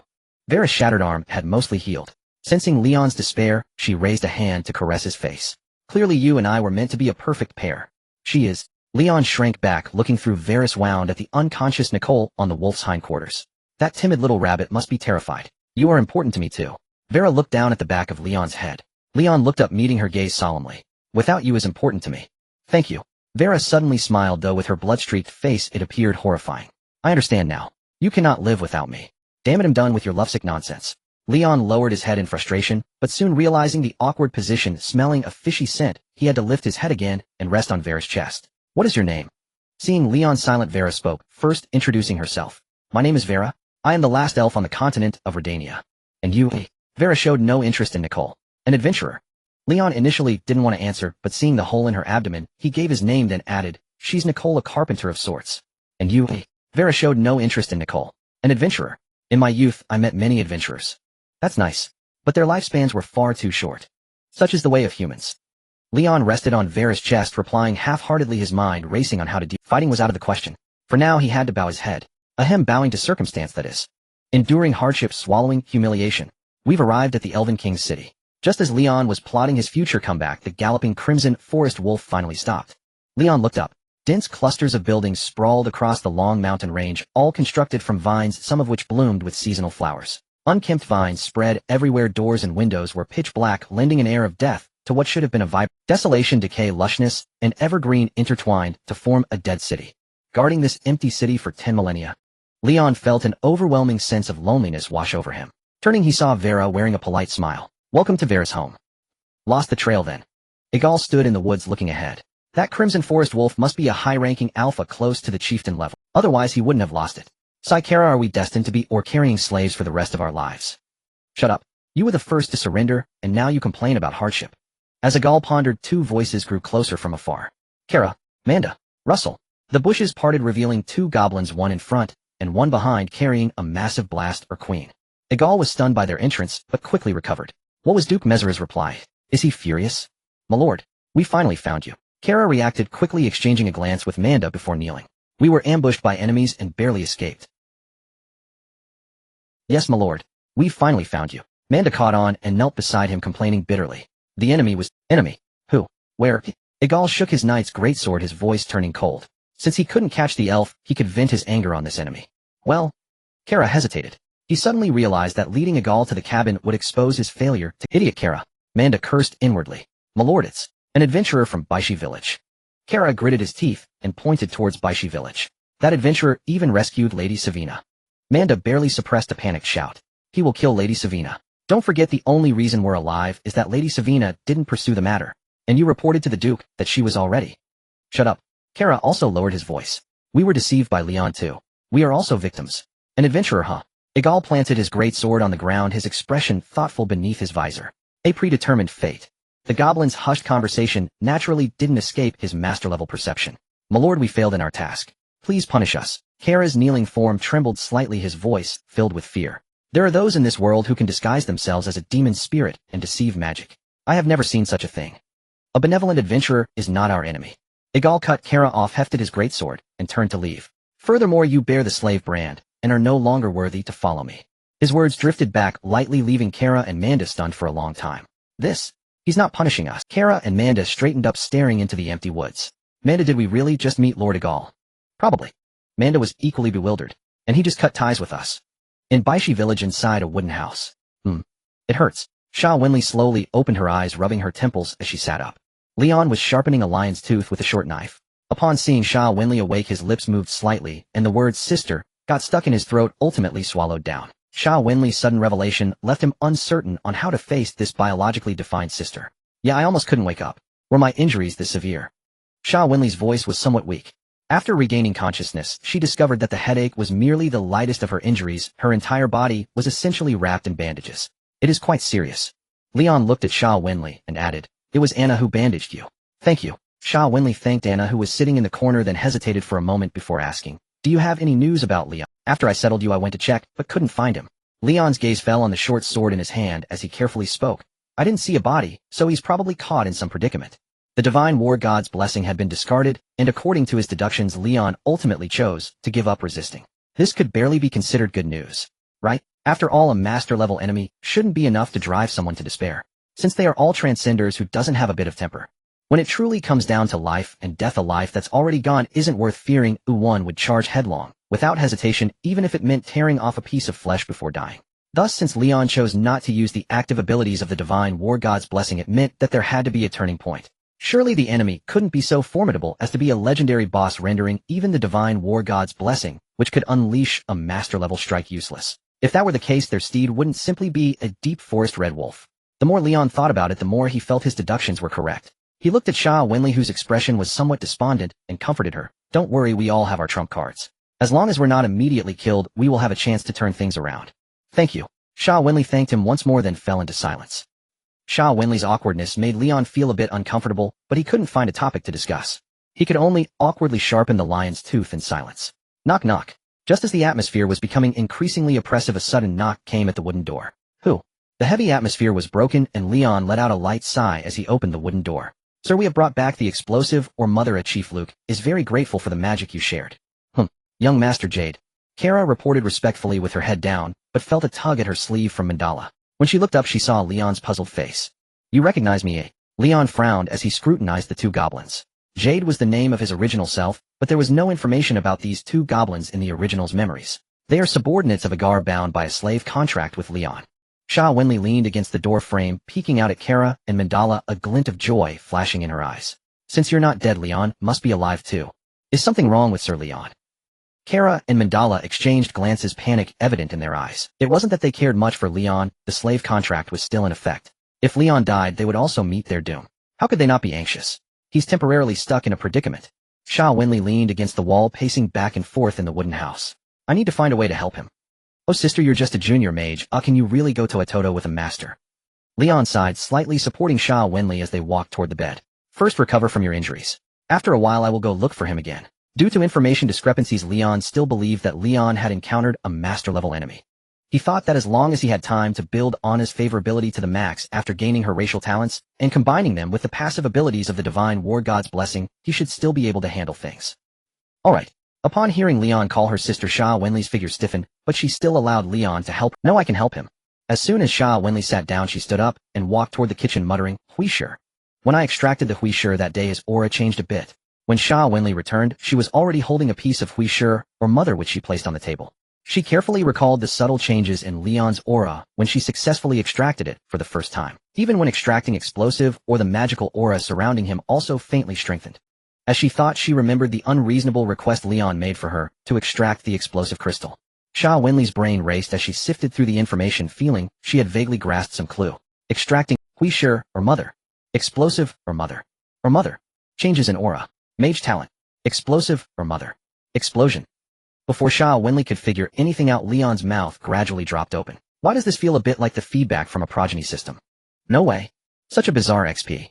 Vera's shattered arm had mostly healed. Sensing Leon's despair, she raised a hand to caress his face. Clearly you and I were meant to be a perfect pair. She is. Leon shrank back, looking through Vera's wound at the unconscious Nicole on the wolf's hindquarters. That timid little rabbit must be terrified. You are important to me too. Vera looked down at the back of Leon's head. Leon looked up, meeting her gaze solemnly. Without you is important to me. Thank you. Vera suddenly smiled, though with her blood-streaked face it appeared horrifying. I understand now. You cannot live without me. Damn it, I'm done with your lovesick nonsense. Leon lowered his head in frustration, but soon realizing the awkward position, smelling a fishy scent, he had to lift his head again and rest on Vera's chest. What is your name? Seeing Leon silent, Vera spoke, first introducing herself. My name is Vera. I am the last elf on the continent of Redania. And you? Vera showed no interest in Nicole. An adventurer. Leon initially didn't want to answer, but seeing the hole in her abdomen, he gave his name, then added, she's Nicole, a carpenter of sorts. And you? Vera showed no interest in Nicole. An adventurer. In my youth, I met many adventurers. That's nice. But their lifespans were far too short. Such is the way of humans. Leon rested on Vera's chest, replying half-heartedly, his mind racing on how to deal. Fighting was out of the question. For now he had to bow his head. Bowing to circumstance, that is. Enduring hardship, swallowing humiliation. We've arrived at the Elven King's city. Just as Leon was plotting his future comeback, the galloping crimson forest wolf finally stopped. Leon looked up. Dense clusters of buildings sprawled across the long mountain range, all constructed from vines, some of which bloomed with seasonal flowers. Unkempt vines spread everywhere. Doors and windows were pitch black, lending an air of death to what should have been a vibrant. Desolation, decay, lushness, and evergreen intertwined to form a dead city. Guarding this empty city for 10 millennia. Leon felt an overwhelming sense of loneliness wash over him. Turning, he saw Vera wearing a polite smile. Welcome to Vera's home. Lost the trail then? Igal stood in the woods looking ahead. That crimson forest wolf must be a high-ranking alpha close to the chieftain level. Otherwise he wouldn't have lost it. Sykara, are we destined to be or carrying slaves for the rest of our lives? Shut up. You were the first to surrender, and now you complain about hardship. As Igal pondered, two voices grew closer from afar. Kara, Manda, Russell. The bushes parted, revealing two goblins, one in front and one behind, carrying a massive blast or queen. Igal was stunned by their entrance, but quickly recovered. What was Duke Mezera's reply? Is he furious? My lord, we finally found you. Kara reacted quickly, exchanging a glance with Manda before kneeling. We were ambushed by enemies and barely escaped. Yes, my lord. We finally found you. Manda caught on and knelt beside him, complaining bitterly. The enemy was... Enemy? Who? Where? Igal shook his knight's greatsword, his voice turning cold. Since he couldn't catch the elf, he could vent his anger on this enemy. Well... Kara hesitated. He suddenly realized that leading Igal to the cabin would expose his failure to... Idiot Kara. Manda cursed inwardly. My lord, it's an adventurer from Baishi village. Kara gritted his teeth and pointed towards Baishi village. That adventurer even rescued Lady Savina. Manda barely suppressed a panicked shout. He will kill Lady Savina. Don't forget, the only reason we're alive is that Lady Savina didn't pursue the matter, and you reported to the Duke that she was already... Shut up. Kara also lowered his voice. We were deceived by Leon too. We are also victims. An adventurer, huh? Igal planted his great sword on the ground, his expression thoughtful beneath his visor. A predetermined fate. The goblin's hushed conversation naturally didn't escape his master-level perception. "My lord, we failed in our task. Please punish us." Kara's kneeling form trembled slightly, his voice filled with fear. "There are those in this world who can disguise themselves as a demon spirit and deceive magic. I have never seen such a thing. A benevolent adventurer is not our enemy." Igal cut Kara off, hefted his greatsword, and turned to leave. "Furthermore, you bear the slave brand, and are no longer worthy to follow me." His words drifted back lightly, leaving Kara and Manda stunned for a long time. He's not punishing us." Kara and Manda straightened up, staring into the empty woods. "Manda, did we really just meet Lord Igal?" "Probably." Manda was equally bewildered. "And he just cut ties with us." "In Baishi village inside a wooden house." It hurts." Sha Wenli slowly opened her eyes, rubbing her temples as she sat up. Leon was sharpening a lion's tooth with a short knife. Upon seeing Sha Wenli awake, his lips moved slightly, and the word sister got stuck in his throat, ultimately swallowed down. Sha Wenli's sudden revelation left him uncertain on how to face this biologically defined sister. "Yeah, I almost couldn't wake up. Were my injuries this severe?" Sha Wenli's voice was somewhat weak. After regaining consciousness, she discovered that the headache was merely the lightest of her injuries. Her entire body was essentially wrapped in bandages. "It is quite serious." Leon looked at Sha Wenli and added, "It was Anna who bandaged you." "Thank you." Sha Wenli thanked Anna, who was sitting in the corner, then hesitated for a moment before asking, "Do you have any news about Leon? After I settled you, I went to check, but couldn't find him." Leon's gaze fell on the short sword in his hand as he carefully spoke. "I didn't see a body, so he's probably caught in some predicament." The divine war god's blessing had been discarded, and according to his deductions, Leon ultimately chose to give up resisting. This could barely be considered good news, right? After all, a master-level enemy shouldn't be enough to drive someone to despair, since they are all transcenders. Who doesn't have a bit of temper? When it truly comes down to life and death, a life that's already gone isn't worth fearing. One would charge headlong, without hesitation, even if it meant tearing off a piece of flesh before dying. Thus, since Leon chose not to use the active abilities of the divine war god's blessing, it meant that there had to be a turning point. Surely the enemy couldn't be so formidable as to be a legendary boss, rendering even the divine war god's blessing, which could unleash a master-level strike, useless. If that were the case, their steed wouldn't simply be a deep forest red wolf. The more Leon thought about it, the more he felt his deductions were correct. He looked at Sha Wenli, whose expression was somewhat despondent, and comforted her. "Don't worry, we all have our trump cards. As long as we're not immediately killed, we will have a chance to turn things around." "Thank you." Sha Wenli thanked him once more, then fell into silence. Sha Wenli's awkwardness made Leon feel a bit uncomfortable, but he couldn't find a topic to discuss. He could only awkwardly sharpen the lion's tooth in silence. Knock knock. Just as the atmosphere was becoming increasingly oppressive, a sudden knock came at the wooden door. "Who?" The heavy atmosphere was broken, and Leon let out a light sigh as he opened the wooden door. "Sir, we have brought back the explosive, or mother. Chief Luke is very grateful for the magic you shared." Young Master Jade." Kara reported respectfully with her head down, but felt a tug at her sleeve from Mandala. When she looked up, she saw Leon's puzzled face. "You recognize me, eh?" Leon frowned as he scrutinized the two goblins. Jade was the name of his original self, but there was no information about these two goblins in the original's memories. They are subordinates of Agar, bound by a slave contract with Leon. Sha Wenli leaned against the door frame, peeking out at Kara and Mandala, a glint of joy flashing in her eyes. "Since you're not dead, Leon must be alive too. Is something wrong with Sir Leon?" Kara and Mandala exchanged glances, panic evident in their eyes. It wasn't that they cared much for Leon. The slave contract was still in effect. If Leon died, they would also meet their doom. How could they not be anxious? He's temporarily stuck in a predicament. Sha Wenli leaned against the wall, pacing back and forth in the wooden house. "I need to find a way to help him." "Oh sister, you're just a junior mage. Can you really go toe-to-toe with a master?" Leon sighed, slightly supporting Sha Wenli as they walked toward the bed. "First recover from your injuries. After a while I will go look for him again." Due to information discrepancies, Leon still believed that Leon had encountered a master-level enemy. He thought that as long as he had time to build Anna's favorability to the max after gaining her racial talents and combining them with the passive abilities of the divine war god's blessing, he should still be able to handle things. Alright. Upon hearing Leon call her sister, Sha Wenli's figure stiffened, but she still allowed Leon to help. "No, I can help him." As soon as Sha Wenli sat down, she stood up and walked toward the kitchen, muttering, "Huishur. When I extracted the Huishur that day, his aura changed a bit." When Sha Wenli returned, she was already holding a piece of Huishur, or mother, which she placed on the table. She carefully recalled the subtle changes in Leon's aura when she successfully extracted it for the first time. Even when extracting explosive, or the magical aura surrounding him also faintly strengthened. As she thought, she remembered the unreasonable request Leon made for her to extract the explosive crystal. Sha Wenli's brain raced as she sifted through the information, feeling she had vaguely grasped some clue. Extracting Huishur, or mother. Explosive, or mother. Or mother. Changes in aura. Mage talent. Explosive, or mother. Explosion. Before Sha Wenli could figure anything out, Leon's mouth gradually dropped open. Why does this feel a bit like the feedback from a progeny system? No way. Such a bizarre XP.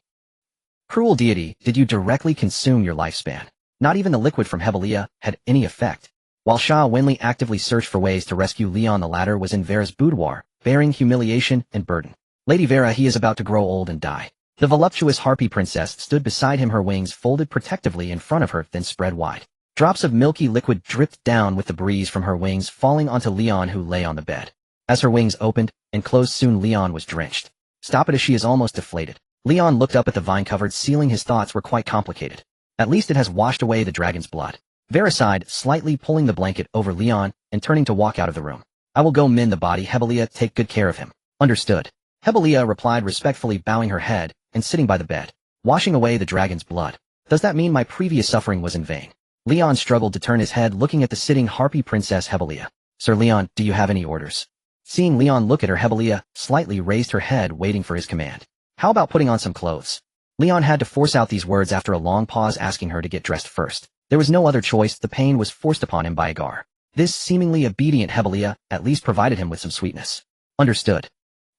Cruel deity, did you directly consume your lifespan? Not even the liquid from Hebelia had any effect. While Sha Wenli actively searched for ways to rescue Leon, the latter was in Vera's boudoir, bearing humiliation and burden. Lady Vera, he is about to grow old and die. The voluptuous harpy princess stood beside him, her wings folded protectively in front of her, then spread wide. Drops of milky liquid dripped down with the breeze from her wings, falling onto Leon, who lay on the bed. As her wings opened and closed, soon Leon was drenched. Stop it, as she is almost deflated. Leon looked up at the vine-covered ceiling. His thoughts were quite complicated. At least it has washed away the dragon's blood. Vera sighed, slightly pulling the blanket over Leon and turning to walk out of the room. I will go mend the body, Hebelia, take good care of him. Understood. Hebelia replied, respectfully bowing her head and sitting by the bed. Washing away the dragon's blood. Does that mean my previous suffering was in vain? Leon struggled to turn his head, looking at the sitting harpy princess Hebelia. Sir Leon, do you have any orders? Seeing Leon look at her, Hebelia slightly raised her head, waiting for his command. How about putting on some clothes? Leon had to force out these words after a long pause, asking her to get dressed first. There was no other choice. The pain was forced upon him by Agar. This seemingly obedient Hebelia at least provided him with some sweetness. Understood.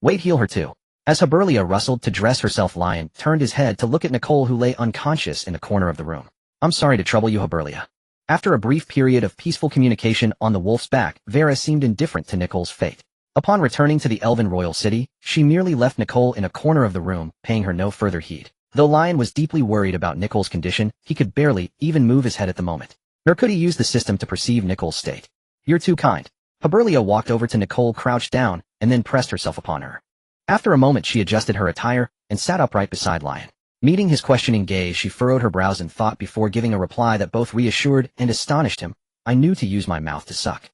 Wait, heal her too. As Hebelia rustled to dress herself, Lion turned his head to look at Nicole, who lay unconscious in the corner of the room. I'm sorry to trouble you, Hebelia. After a brief period of peaceful communication on the wolf's back, Vera seemed indifferent to Nicole's fate. Upon returning to the Elven royal city, she merely left Nicole in a corner of the room, paying her no further heed. Though Lion was deeply worried about Nicole's condition, he could barely even move his head at the moment. Nor could he use the system to perceive Nicole's state. You're too kind. Hebelia walked over to Nicole, crouched down, and then pressed herself upon her. After a moment, she adjusted her attire and sat upright beside Lion. Meeting his questioning gaze, she furrowed her brows in thought before giving a reply that both reassured and astonished him. I knew to use my mouth to suck.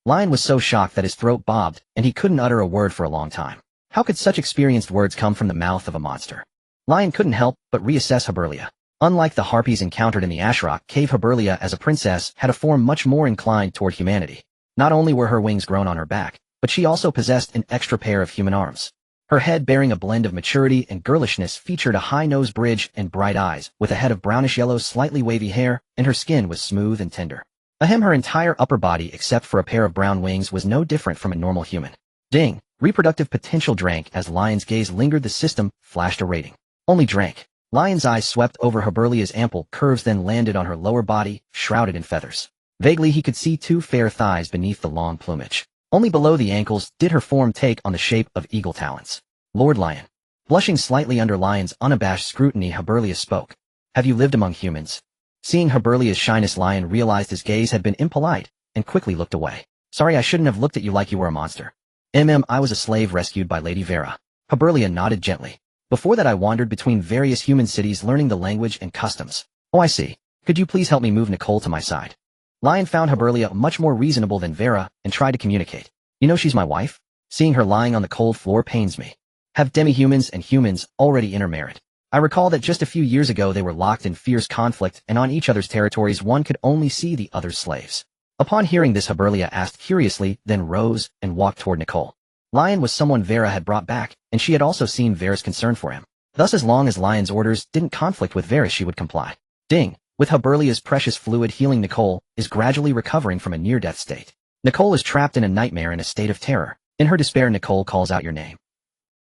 Lion was so shocked that his throat bobbed, and he couldn't utter a word for a long time. How could such experienced words come from the mouth of a monster? Lion couldn't help but reassess Hebelia. Unlike the harpies encountered in the Ashrock cave, Hebelia as a princess had a form much more inclined toward humanity. Not only were her wings grown on her back, but she also possessed an extra pair of human arms. Her head, bearing a blend of maturity and girlishness, featured a high nose bridge and bright eyes, with a head of brownish-yellow, slightly wavy hair, and her skin was smooth and tender. Her entire upper body, except for a pair of brown wings, was no different from a normal human. Ding! Reproductive potential drank. As Lion's gaze lingered, the system flashed a rating. Only drank. Lion's eyes swept over Hebelia's ample curves, then landed on her lower body, shrouded in feathers. Vaguely he could see two fair thighs beneath the long plumage. Only below the ankles did her form take on the shape of eagle talons. Lord Lion. Blushing slightly under Lion's unabashed scrutiny, Hebelia spoke. Have you lived among humans? Seeing Hebelia's shyness, Lion realized his gaze had been impolite, and quickly looked away. Sorry, I shouldn't have looked at you like you were a monster. I was a slave rescued by Lady Vera. Hebelia nodded gently. Before that I wandered between various human cities, learning the language and customs. Oh, I see. Could you please help me move Nicole to my side? Lion found Hebelia much more reasonable than Vera, and tried to communicate. You know she's my wife? Seeing her lying on the cold floor pains me. Have demi-humans and humans already intermarried? I recall that just a few years ago they were locked in fierce conflict, and on each other's territories one could only see the other's slaves. Upon hearing this, Hebelia asked curiously, then rose and walked toward Nicole. Lion was someone Vera had brought back, and she had also seen Vera's concern for him. Thus, as long as Lion's orders didn't conflict with Vera, she would comply. Ding! With Hebelia's precious fluid healing, Nicole is gradually recovering from a near-death state. Nicole is trapped in a nightmare in a state of terror. In her despair, Nicole calls out your name.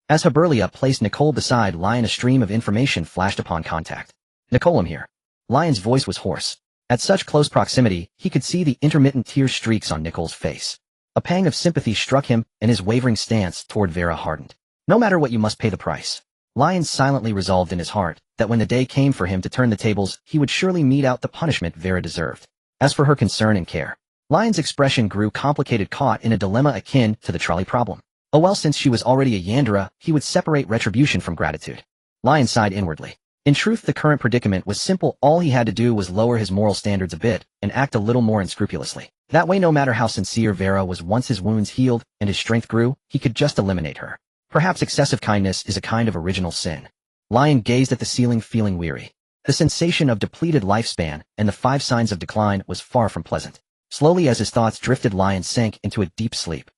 As Hebelia placed Nicole beside Lion, a stream of information flashed upon contact. Nicole, I'm here. Lion's voice was hoarse. At such close proximity, he could see the intermittent tear streaks on Nicole's face. A pang of sympathy struck him, and his wavering stance toward Vera hardened. No matter what, you must pay the price. Lion silently resolved in his heart that when the day came for him to turn the tables, he would surely mete out the punishment Vera deserved. As for her concern and care, Lion's expression grew complicated, caught in a dilemma akin to the trolley problem. Oh well, since she was already a Yandera, he would separate retribution from gratitude. Lion sighed inwardly. In truth, the current predicament was simple. All he had to do was lower his moral standards a bit, and act a little more unscrupulously. That way, no matter how sincere Vera was, once his wounds healed and his strength grew, he could just eliminate her. Perhaps excessive kindness is a kind of original sin. Lion gazed at the ceiling, feeling weary. The sensation of depleted lifespan and the 5 signs of decline was far from pleasant. Slowly, as his thoughts drifted, Lion sank into a deep sleep.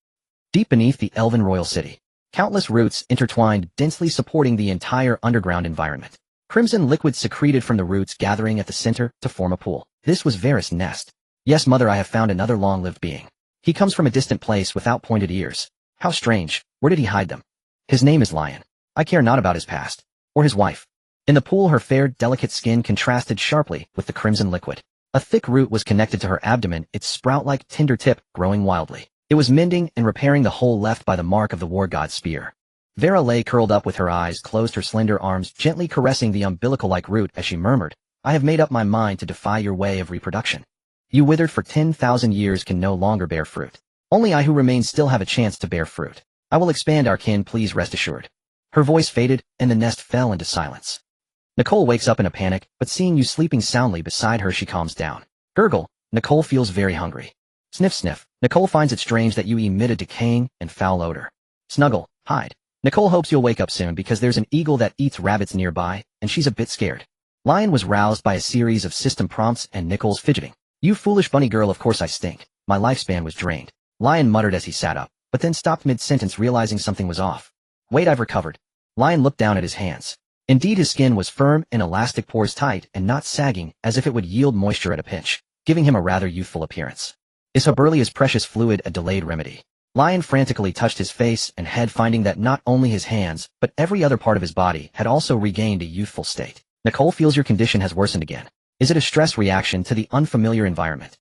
Deep beneath the Elven royal city, countless roots intertwined, densely supporting the entire underground environment. Crimson liquid secreted from the roots, gathering at the center to form a pool. This was Vera's nest. Yes, mother, I have found another long-lived being. He comes from a distant place without pointed ears. How strange. Where did he hide them? His name is Lion. I care not about his past. Or his wife. In the pool, her fair, delicate skin contrasted sharply with the crimson liquid. A thick root was connected to her abdomen, its sprout-like tinder tip growing wildly. It was mending and repairing the hole left by the mark of the war god's spear. Vera lay curled up with her eyes closed, her slender arms gently caressing the umbilical-like root as she murmured, I have made up my mind to defy your way of reproduction. You withered for 10,000 years can no longer bear fruit. Only I who remain still have a chance to bear fruit. I will expand our kin, please rest assured. Her voice faded, and the nest fell into silence. Nicole wakes up in a panic, but seeing you sleeping soundly beside her, she calms down. Gurgle. Nicole feels very hungry. Sniff, sniff. Nicole finds it strange that you emit a decaying and foul odor. Snuggle. Hide. Nicole hopes you'll wake up soon because there's an eagle that eats rabbits nearby, and she's a bit scared. Lion was roused by a series of system prompts and Nicole's fidgeting. You foolish bunny girl, of course I stink. My lifespan was drained. Lion muttered as he sat up, but then stopped mid-sentence realizing something was off. Wait, I've recovered. Lion looked down at his hands. Indeed, his skin was firm and elastic, pores tight and not sagging as if it would yield moisture at a pinch, giving him a rather youthful appearance. Is Haberlia's precious fluid a delayed remedy? Lion frantically touched his face and head, finding that not only his hands, but every other part of his body had also regained a youthful state. Nicole feels your condition has worsened again. Is it a stress reaction to the unfamiliar environment?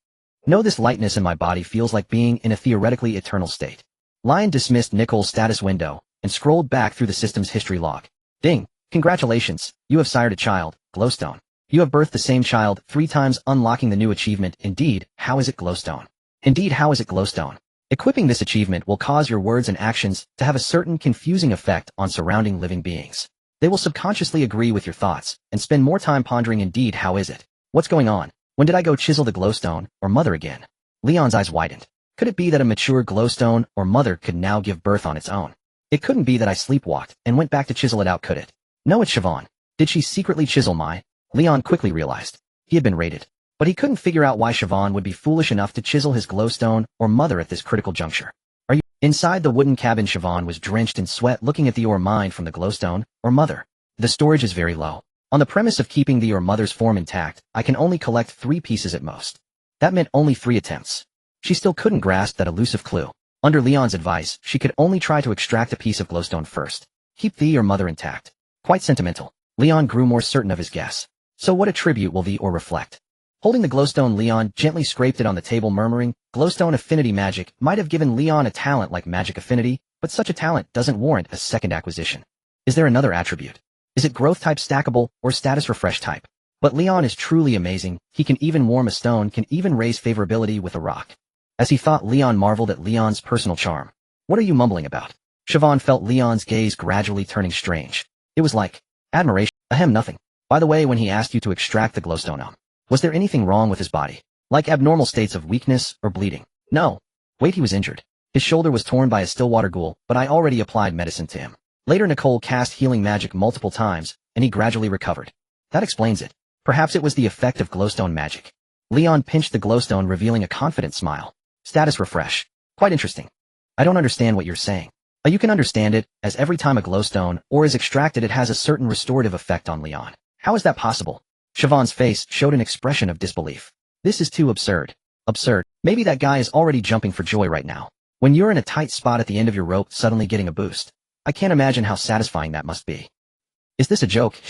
No, this lightness in my body feels like being in a theoretically eternal state. Lion dismissed Nicole's status window and scrolled back through the system's history log. Ding! Congratulations, you have sired a child, Glowstone. You have birthed the same child 3 times, unlocking the new achievement. Indeed, how is it Glowstone? Indeed, how is it Glowstone? Equipping this achievement will cause your words and actions to have a certain confusing effect on surrounding living beings. They will subconsciously agree with your thoughts and spend more time pondering. Indeed, how is it? What's going on? When did I go chisel the Glowstone, or mother again? Leon's eyes widened. Could it be that a mature Glowstone, or mother, could now give birth on its own? It couldn't be that I sleepwalked and went back to chisel it out, could it? No, it's Siobhan. Did she secretly chisel my... Leon quickly realized. He had been raided. But he couldn't figure out why Siobhan would be foolish enough to chisel his Glowstone, or mother, at this critical juncture. Are you... Inside the wooden cabin, Siobhan was drenched in sweat, looking at the or mind from the Glowstone, or mother. The storage is very low. On the premise of keeping the or mother's form intact, I can only collect 3 pieces at most. That meant only 3 attempts. She still couldn't grasp that elusive clue. Under Leon's advice, she could only try to extract a piece of Glowstone first. Keep the or mother intact. Quite sentimental. Leon grew more certain of his guess. So what attribute will the or reflect? Holding the Glowstone, Leon gently scraped it on the table, murmuring, Glowstone affinity magic might have given Leon a talent like magic affinity, but such a talent doesn't warrant a second acquisition. Is there another attribute? Is it growth type, stackable, or status refresh type? But Leon is truly amazing. He can even warm a stone, can even raise favorability with a rock. As he thought, Leon marveled at Leon's personal charm. What are you mumbling about? Siobhan felt Leon's gaze gradually turning strange. It was like admiration. Ahem, nothing. By the way, when he asked you to extract the Glowstone, was there anything wrong with his body? Like abnormal states of weakness or bleeding? No. Wait, he was injured. His shoulder was torn by a Stillwater ghoul, but I already applied medicine to him. Later, Nicole cast healing magic multiple times, and he gradually recovered. That explains it. Perhaps it was the effect of Glowstone magic. Leon pinched the Glowstone, revealing a confident smile. Status refresh. Quite interesting. I don't understand what you're saying. You can understand it, as every time a Glowstone or is extracted, it has a certain restorative effect on Leon. How is that possible? Siobhan's face showed an expression of disbelief. This is too absurd. Absurd. Maybe that guy is already jumping for joy right now. When you're in a tight spot at the end of your rope, suddenly getting a boost. I can't imagine how satisfying that must be. Is this a joke?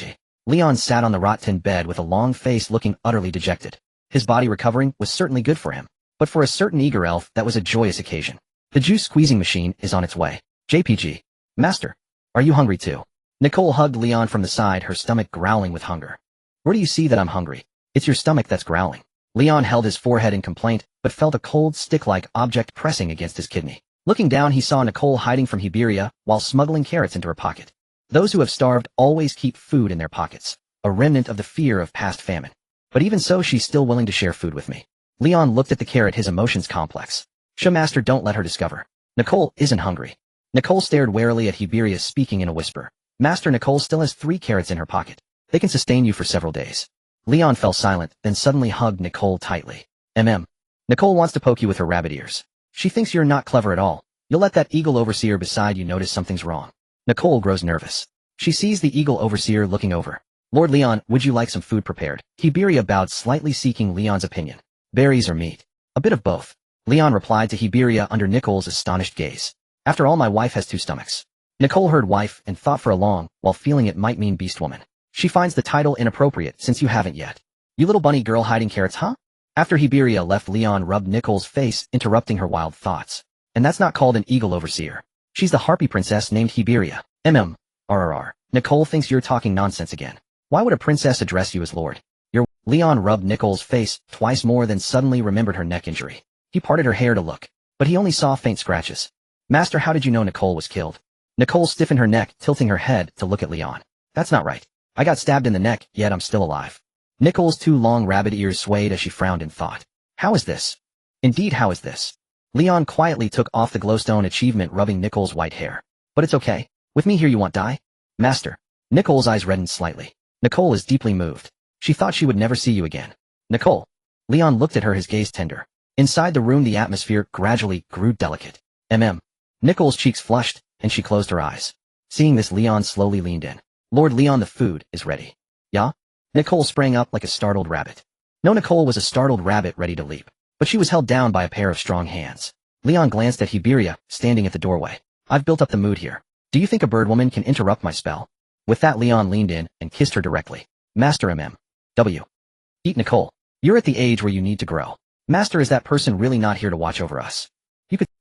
Leon sat on the rot tin bed with a long face, looking utterly dejected. His body recovering was certainly good for him. But for a certain eager elf, that was a joyous occasion. The juice squeezing machine is on its way. JPG. Master. Are you hungry too? Nicole hugged Leon from the side, her stomach growling with hunger. Where do you see that I'm hungry? It's your stomach that's growling. Leon held his forehead in complaint, but felt a cold stick-like object pressing against his kidney. Looking down, he saw Nicole hiding from Hiberia while smuggling carrots into her pocket. Those who have starved always keep food in their pockets, a remnant of the fear of past famine. But even so, she's still willing to share food with me. Leon looked at the carrot, his emotions complex. Master, don't let her discover. Nicole isn't hungry. Nicole stared warily at Hiberia, speaking in a whisper. Master, Nicole still has 3 carrots in her pocket. They can sustain you for several days. Leon fell silent, then suddenly hugged Nicole tightly. Nicole wants to poke you with her rabbit ears. She thinks you're not clever at all. You'll let that eagle overseer beside you notice something's wrong. Nicole grows nervous. She sees the eagle overseer looking over. Lord Leon, would you like some food prepared? Hiberia bowed slightly, seeking Leon's opinion. Berries or meat? A bit of both, Leon replied to Hiberia under Nicole's astonished gaze. After all, my wife has 2 stomachs. Nicole heard wife and thought for a long, while feeling it might mean beast woman. She finds the title inappropriate since you haven't yet. You little bunny girl hiding carrots, huh? After Hiberia left, Leon rubbed Nicole's face, interrupting her wild thoughts. And that's not called an eagle overseer. She's the harpy princess named Hiberia. RRR. Nicole thinks you're talking nonsense again. Why would a princess address you as lord? Leon rubbed Nicole's face twice more, then suddenly remembered her neck injury. He parted her hair to look, but he only saw faint scratches. Master, how did you know Nicole was killed? Nicole stiffened her neck, tilting her head to look at Leon. That's not right. I got stabbed in the neck, yet I'm still alive. Nicole's 2 long rabbit ears swayed as she frowned in thought. How is this? Indeed, how is this? Leon quietly took off the glowstone achievement, rubbing Nicole's white hair. But it's okay. With me here you want die? Master. Nicole's eyes reddened slightly. Nicole is deeply moved. She thought she would never see you again. Nicole. Leon looked at her, his gaze tender. Inside the room the atmosphere gradually grew delicate. Nicole's cheeks flushed, and she closed her eyes. Seeing this, Leon slowly leaned in. Lord Leon, the food is ready. Yeah? Nicole sprang up like a startled rabbit. No, Nicole was a startled rabbit ready to leap, but she was held down by a pair of strong hands. Leon glanced at Hiberia, standing at the doorway. I've built up the mood here. Do you think a bird woman can interrupt my spell? With that, Leon leaned in and kissed her directly. Master Eat Nicole. You're at the age where you need to grow. Master, is that person really not here to watch over us?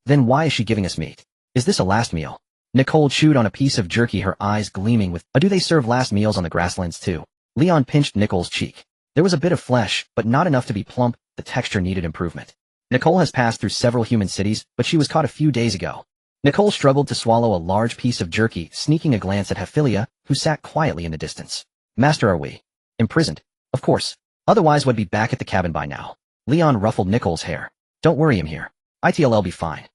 Then why is she giving us meat? Is this a last meal? Nicole chewed on a piece of jerky, her eyes gleaming with, do they serve last meals on the grasslands too? Leon pinched Nicole's cheek. There was a bit of flesh, but not enough to be plump. The texture needed improvement. Nicole has passed through several human cities, but she was caught a few days ago. Nicole struggled to swallow a large piece of jerky, sneaking a glance at Hephilia, who sat quietly in the distance. Master, are we imprisoned? Of course. Otherwise would be back at the cabin by now. Leon ruffled Nicole's hair. Don't worry, I'm here. I'll be fine.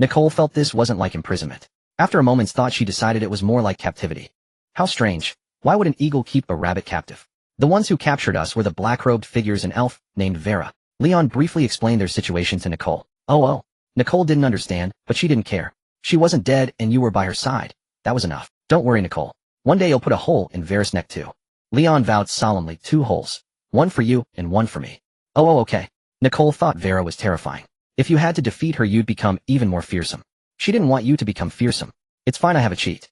Nicole felt this wasn't like imprisonment. After a moment's thought, she decided it was more like captivity. How strange. Why would an eagle keep a rabbit captive? The ones who captured us were the black-robed figures, an elf named Vera. Leon briefly explained their situation to Nicole. Oh. Nicole didn't understand, but she didn't care. She wasn't dead and you were by her side. That was enough. Don't worry, Nicole. One day you'll put a hole in Vera's neck too. Leon vowed solemnly, 2 holes. One for you and one for me. Oh, okay. Nicole thought Vera was terrifying. If you had to defeat her, you'd become even more fearsome. She didn't want you to become fearsome. It's fine, I have a cheat.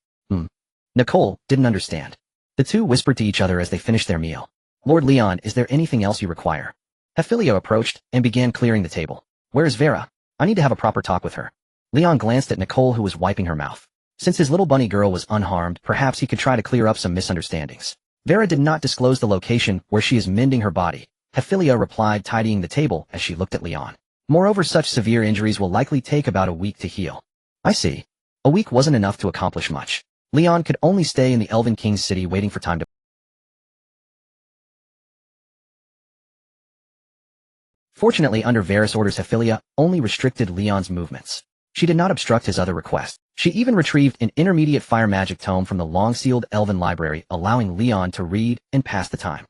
Nicole didn't understand. The 2 whispered to each other as they finished their meal. Lord Leon, is there anything else you require? Hephilia approached and began clearing the table. Where is Vera? I need to have a proper talk with her. Leon glanced at Nicole, who was wiping her mouth. Since his little bunny girl was unharmed, perhaps he could try to clear up some misunderstandings. Vera did not disclose the location where she is mending her body. Hephilia replied, tidying the table as she looked at Leon. Moreover, such severe injuries will likely take about a week to heal. I see. A week wasn't enough to accomplish much. Leon could only stay in the Elven King's city waiting for time to... Fortunately, under Varus' orders, Hephilia only restricted Leon's movements. She did not obstruct his other requests. She even retrieved an intermediate fire magic tome from the long-sealed Elven library, allowing Leon to read and pass the time.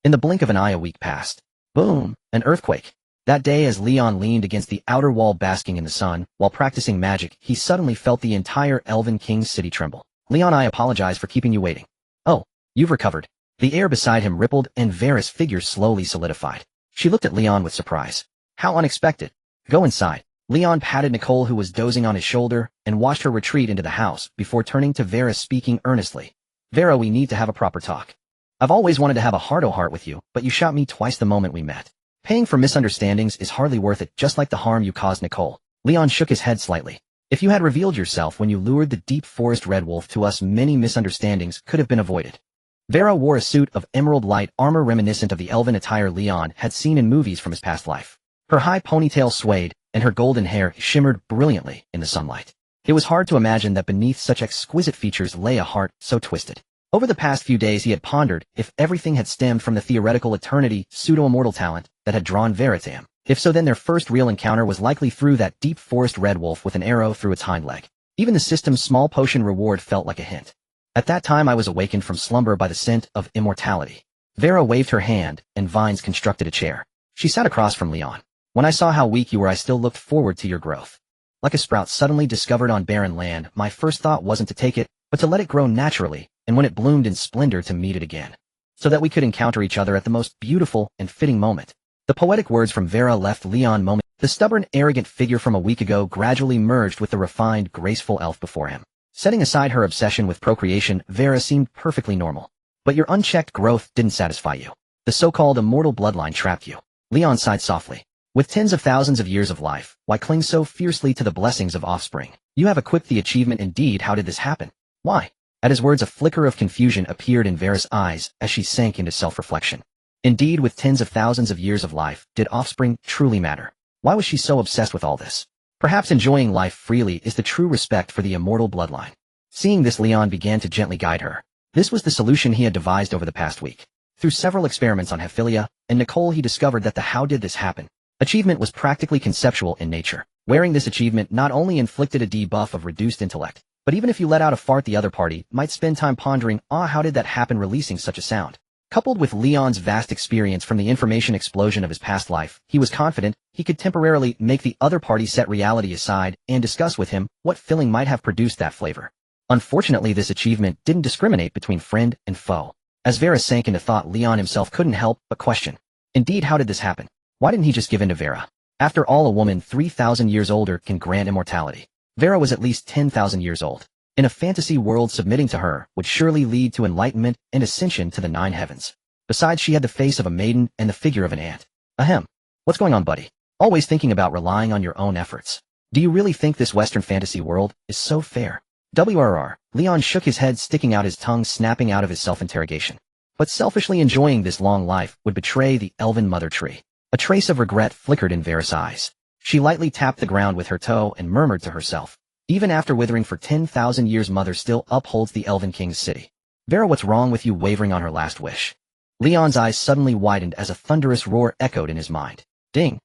In the blink of an eye, a week passed. Boom! An earthquake. That day, as Leon leaned against the outer wall basking in the sun, while practicing magic, he suddenly felt the entire Elven King's city tremble. Leon, I apologize for keeping you waiting. Oh, you've recovered. The air beside him rippled and Vera's figure slowly solidified. She looked at Leon with surprise. How unexpected. Go inside. Leon patted Nicole, who was dozing on his shoulder, and watched her retreat into the house before turning to Vera, speaking earnestly. Vera, we need to have a proper talk. I've always wanted to have a heart-to-heart with you, but you shot me twice the moment we met. Paying for misunderstandings is hardly worth it, just like the harm you caused Nicole. Leon shook his head slightly. If you had revealed yourself when you lured the deep forest red wolf to us, many misunderstandings could have been avoided. Vera wore a suit of emerald light armor reminiscent of the elven attire Leon had seen in movies from his past life. Her high ponytail swayed, and her golden hair shimmered brilliantly in the sunlight. It was hard to imagine that beneath such exquisite features lay a heart so twisted. Over the past few days he had pondered if everything had stemmed from the theoretical eternity pseudo-immortal talent that had drawn Vera to him. If so, then their first real encounter was likely through that deep forest red wolf with an arrow through its hind leg. Even the system's small potion reward felt like a hint. At that time I was awakened from slumber by the scent of immortality. Vera waved her hand, and vines constructed a chair. She sat across from Leon. When I saw how weak you were, I still looked forward to your growth. Like a sprout suddenly discovered on barren land, my first thought wasn't to take it, but to let it grow naturally, and when it bloomed in splendor to meet it again. So that we could encounter each other at the most beautiful and fitting moment. The poetic words from Vera left Leon moment. The stubborn, arrogant figure from a week ago gradually merged with the refined, graceful elf before him. Setting aside her obsession with procreation, Vera seemed perfectly normal. But your unchecked growth didn't satisfy you. The so-called immortal bloodline trapped you. Leon sighed softly. With tens of thousands of years of life, why cling so fiercely to the blessings of offspring? You have equipped the achievement indeed. How did this happen? Why? At his words, a flicker of confusion appeared in Vera's eyes as she sank into self-reflection. Indeed, with tens of thousands of years of life, did offspring truly matter? Why was she so obsessed with all this? Perhaps enjoying life freely is the true respect for the immortal bloodline. Seeing this, Leon began to gently guide her. This was the solution he had devised over the past week. Through several experiments on Hephilia and Nicole, he discovered that the "how did this happen" achievement was practically conceptual in nature. Wearing this achievement not only inflicted a debuff of reduced intellect, but even if you let out a fart, the other party might spend time pondering, how did that happen, releasing such a sound. Coupled with Leon's vast experience from the information explosion of his past life, he was confident he could temporarily make the other party set reality aside and discuss with him what filling might have produced that flavor. Unfortunately, this achievement didn't discriminate between friend and foe. As Vera sank into thought, Leon himself couldn't help but question. Indeed, how did this happen? Why didn't he just give in to Vera? After all, a woman 3,000 years older can grant immortality. Vera was at least 10,000 years old. In a fantasy world, submitting to her would surely lead to enlightenment and ascension to the 9 heavens. Besides, she had the face of a maiden and the figure of an ant. Ahem. What's going on, buddy? Always thinking about relying on your own efforts. Do you really think this Western fantasy world is so fair? WRR. Leon shook his head, sticking out his tongue, snapping out of his self-interrogation. But selfishly enjoying this long life would betray the elven mother tree. A trace of regret flickered in Vera's eyes. She lightly tapped the ground with her toe and murmured to herself. Even after withering for 10,000 years, Mother still upholds the Elven King's city. Vera, what's wrong with you? Wavering on her last wish. Leon's eyes suddenly widened as a thunderous roar echoed in his mind. Ding!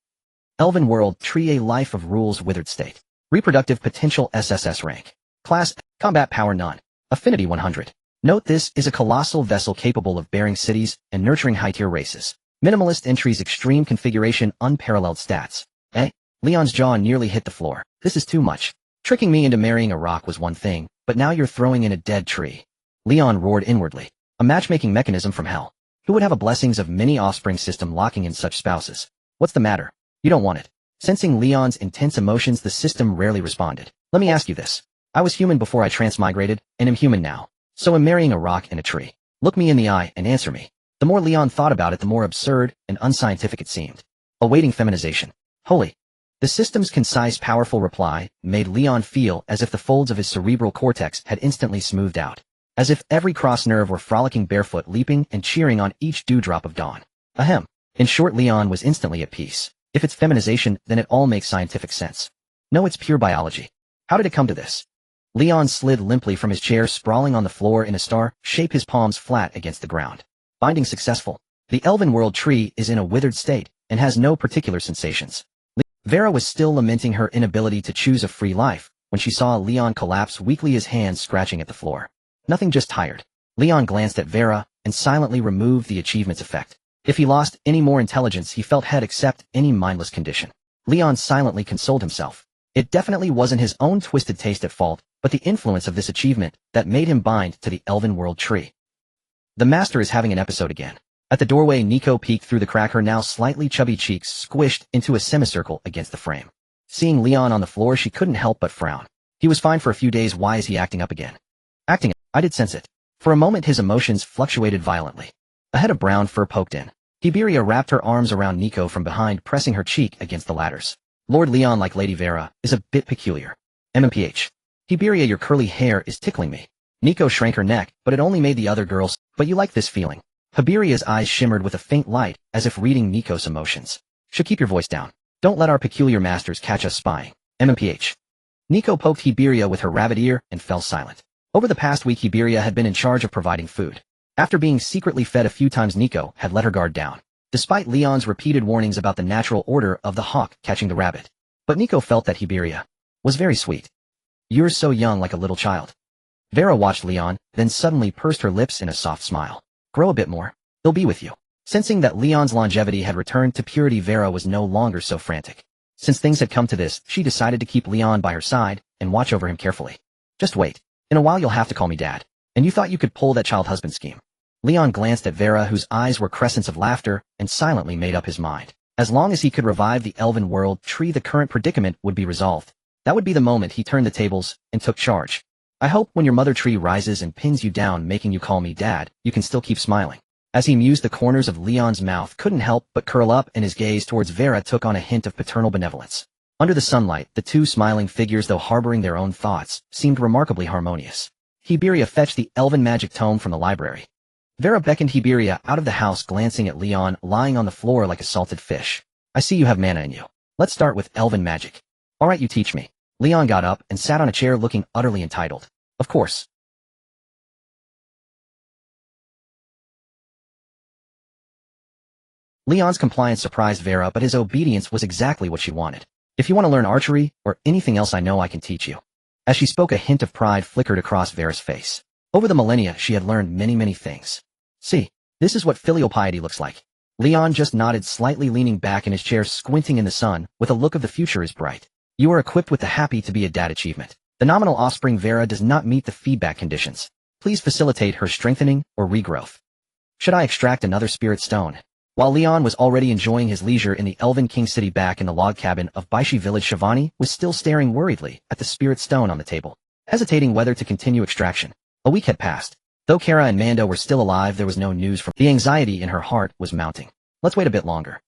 Elven World Tree, a life of rules, withered state. Reproductive potential SSS rank. Class, combat power none. Affinity 100. Note, this is a colossal vessel capable of bearing cities and nurturing high-tier races. Minimalist entries, extreme configuration, unparalleled stats. Leon's jaw nearly hit the floor. This is too much. Tricking me into marrying a rock was one thing, but now you're throwing in a dead tree. Leon roared inwardly. A matchmaking mechanism from hell. Who would have a blessings of many offspring system locking in such spouses? What's the matter? You don't want it. Sensing Leon's intense emotions, the system rarely responded. Let me ask you this. I was human before I transmigrated, and am human now. So am marrying a rock and a tree. Look me in the eye and answer me. The more Leon thought about it, the more absurd and unscientific it seemed. Awaiting feminization. Holy. The system's concise, powerful reply made Leon feel as if the folds of his cerebral cortex had instantly smoothed out. As if every cross nerve were frolicking barefoot, leaping and cheering on each dewdrop of dawn. Ahem. In short, Leon was instantly at peace. If it's feminization, then it all makes scientific sense. No, it's pure biology. How did it come to this? Leon slid limply from his chair, sprawling on the floor in a star-shape, his palms flat against the ground. Binding successful. The Elven World Tree is in a withered state and has no particular sensations. Vera was still lamenting her inability to choose a free life when she saw Leon collapse weakly, his hands scratching at the floor. Nothing, just tired. Leon glanced at Vera and silently removed the achievement's effect. If he lost any more intelligence, he felt he'd accept any mindless condition. Leon silently consoled himself. It definitely wasn't his own twisted taste at fault, but the influence of this achievement that made him bind to the Elven World Tree. The master is having an episode again. At the doorway, Nico peeked through the crack, her now slightly chubby cheeks squished into a semicircle against the frame. Seeing Leon on the floor, she couldn't help but frown. He was fine for a few days. Why is he acting up again? Acting up? I did sense it. For a moment, his emotions fluctuated violently. A head of brown fur poked in. Tiberia wrapped her arms around Nico from behind, pressing her cheek against the latter's. Lord Leon, like Lady Vera, is a bit peculiar. MMPH. Tiberia, your curly hair is tickling me. Nico shrank her neck, but it only made the other girls. But you like this feeling. Tiberia's eyes shimmered with a faint light, as if reading Nico's emotions. Should keep your voice down. Don't let our peculiar masters catch us spying. MMPH. Nico poked Tiberia with her rabbit ear and fell silent. Over the past week, Tiberia had been in charge of providing food. After being secretly fed a few times, Nico had let her guard down, despite Leon's repeated warnings about the natural order of the hawk catching the rabbit. But Nico felt that Tiberia was very sweet. You're so young, like a little child. Vera watched Leon, then suddenly pursed her lips in a soft smile. Grow a bit more. They'll be with you. Sensing that Leon's longevity had returned to purity, Vera was no longer so frantic. Since things had come to this, she decided to keep Leon by her side and watch over him carefully. Just wait. In a while you'll have to call me Dad. And you thought you could pull that child husband scheme. Leon glanced at Vera, whose eyes were crescents of laughter, and silently made up his mind. As long as he could revive the elven world tree, the current predicament would be resolved. That would be the moment he turned the tables and took charge. I hope when your mother tree rises and pins you down, making you call me dad, you can still keep smiling. As he mused, the corners of Leon's mouth couldn't help but curl up, and his gaze towards Vera took on a hint of paternal benevolence. Under the sunlight, the two smiling figures, though harboring their own thoughts, seemed remarkably harmonious. Hiberia fetched the elven magic tome from the library. Vera beckoned Hiberia out of the house, glancing at Leon lying on the floor like a salted fish. I see you have mana in you. Let's start with elven magic. All right, you teach me. Leon got up and sat on a chair, looking utterly entitled. Of course. Leon's compliance surprised Vera, but his obedience was exactly what she wanted. If you want to learn archery, or anything else I know, I can teach you. As she spoke, a hint of pride flickered across Vera's face. Over the millennia, she had learned many things. See, this is what filial piety looks like. Leon just nodded slightly, leaning back in his chair, squinting in the sun, with a look of the future is bright. You are equipped with the happy to be a dad achievement. The nominal offspring Vera does not meet the feedback conditions. Please facilitate her strengthening or regrowth. Should I extract another spirit stone? While Leon was already enjoying his leisure in the Elven King City back in the log cabin of Baishi village, Shivani was still staring worriedly at the spirit stone on the table, hesitating whether to continue extraction. A week had passed. Though Kara and Mando were still alive, there was no news from. The anxiety in her heart was mounting. Let's wait a bit longer.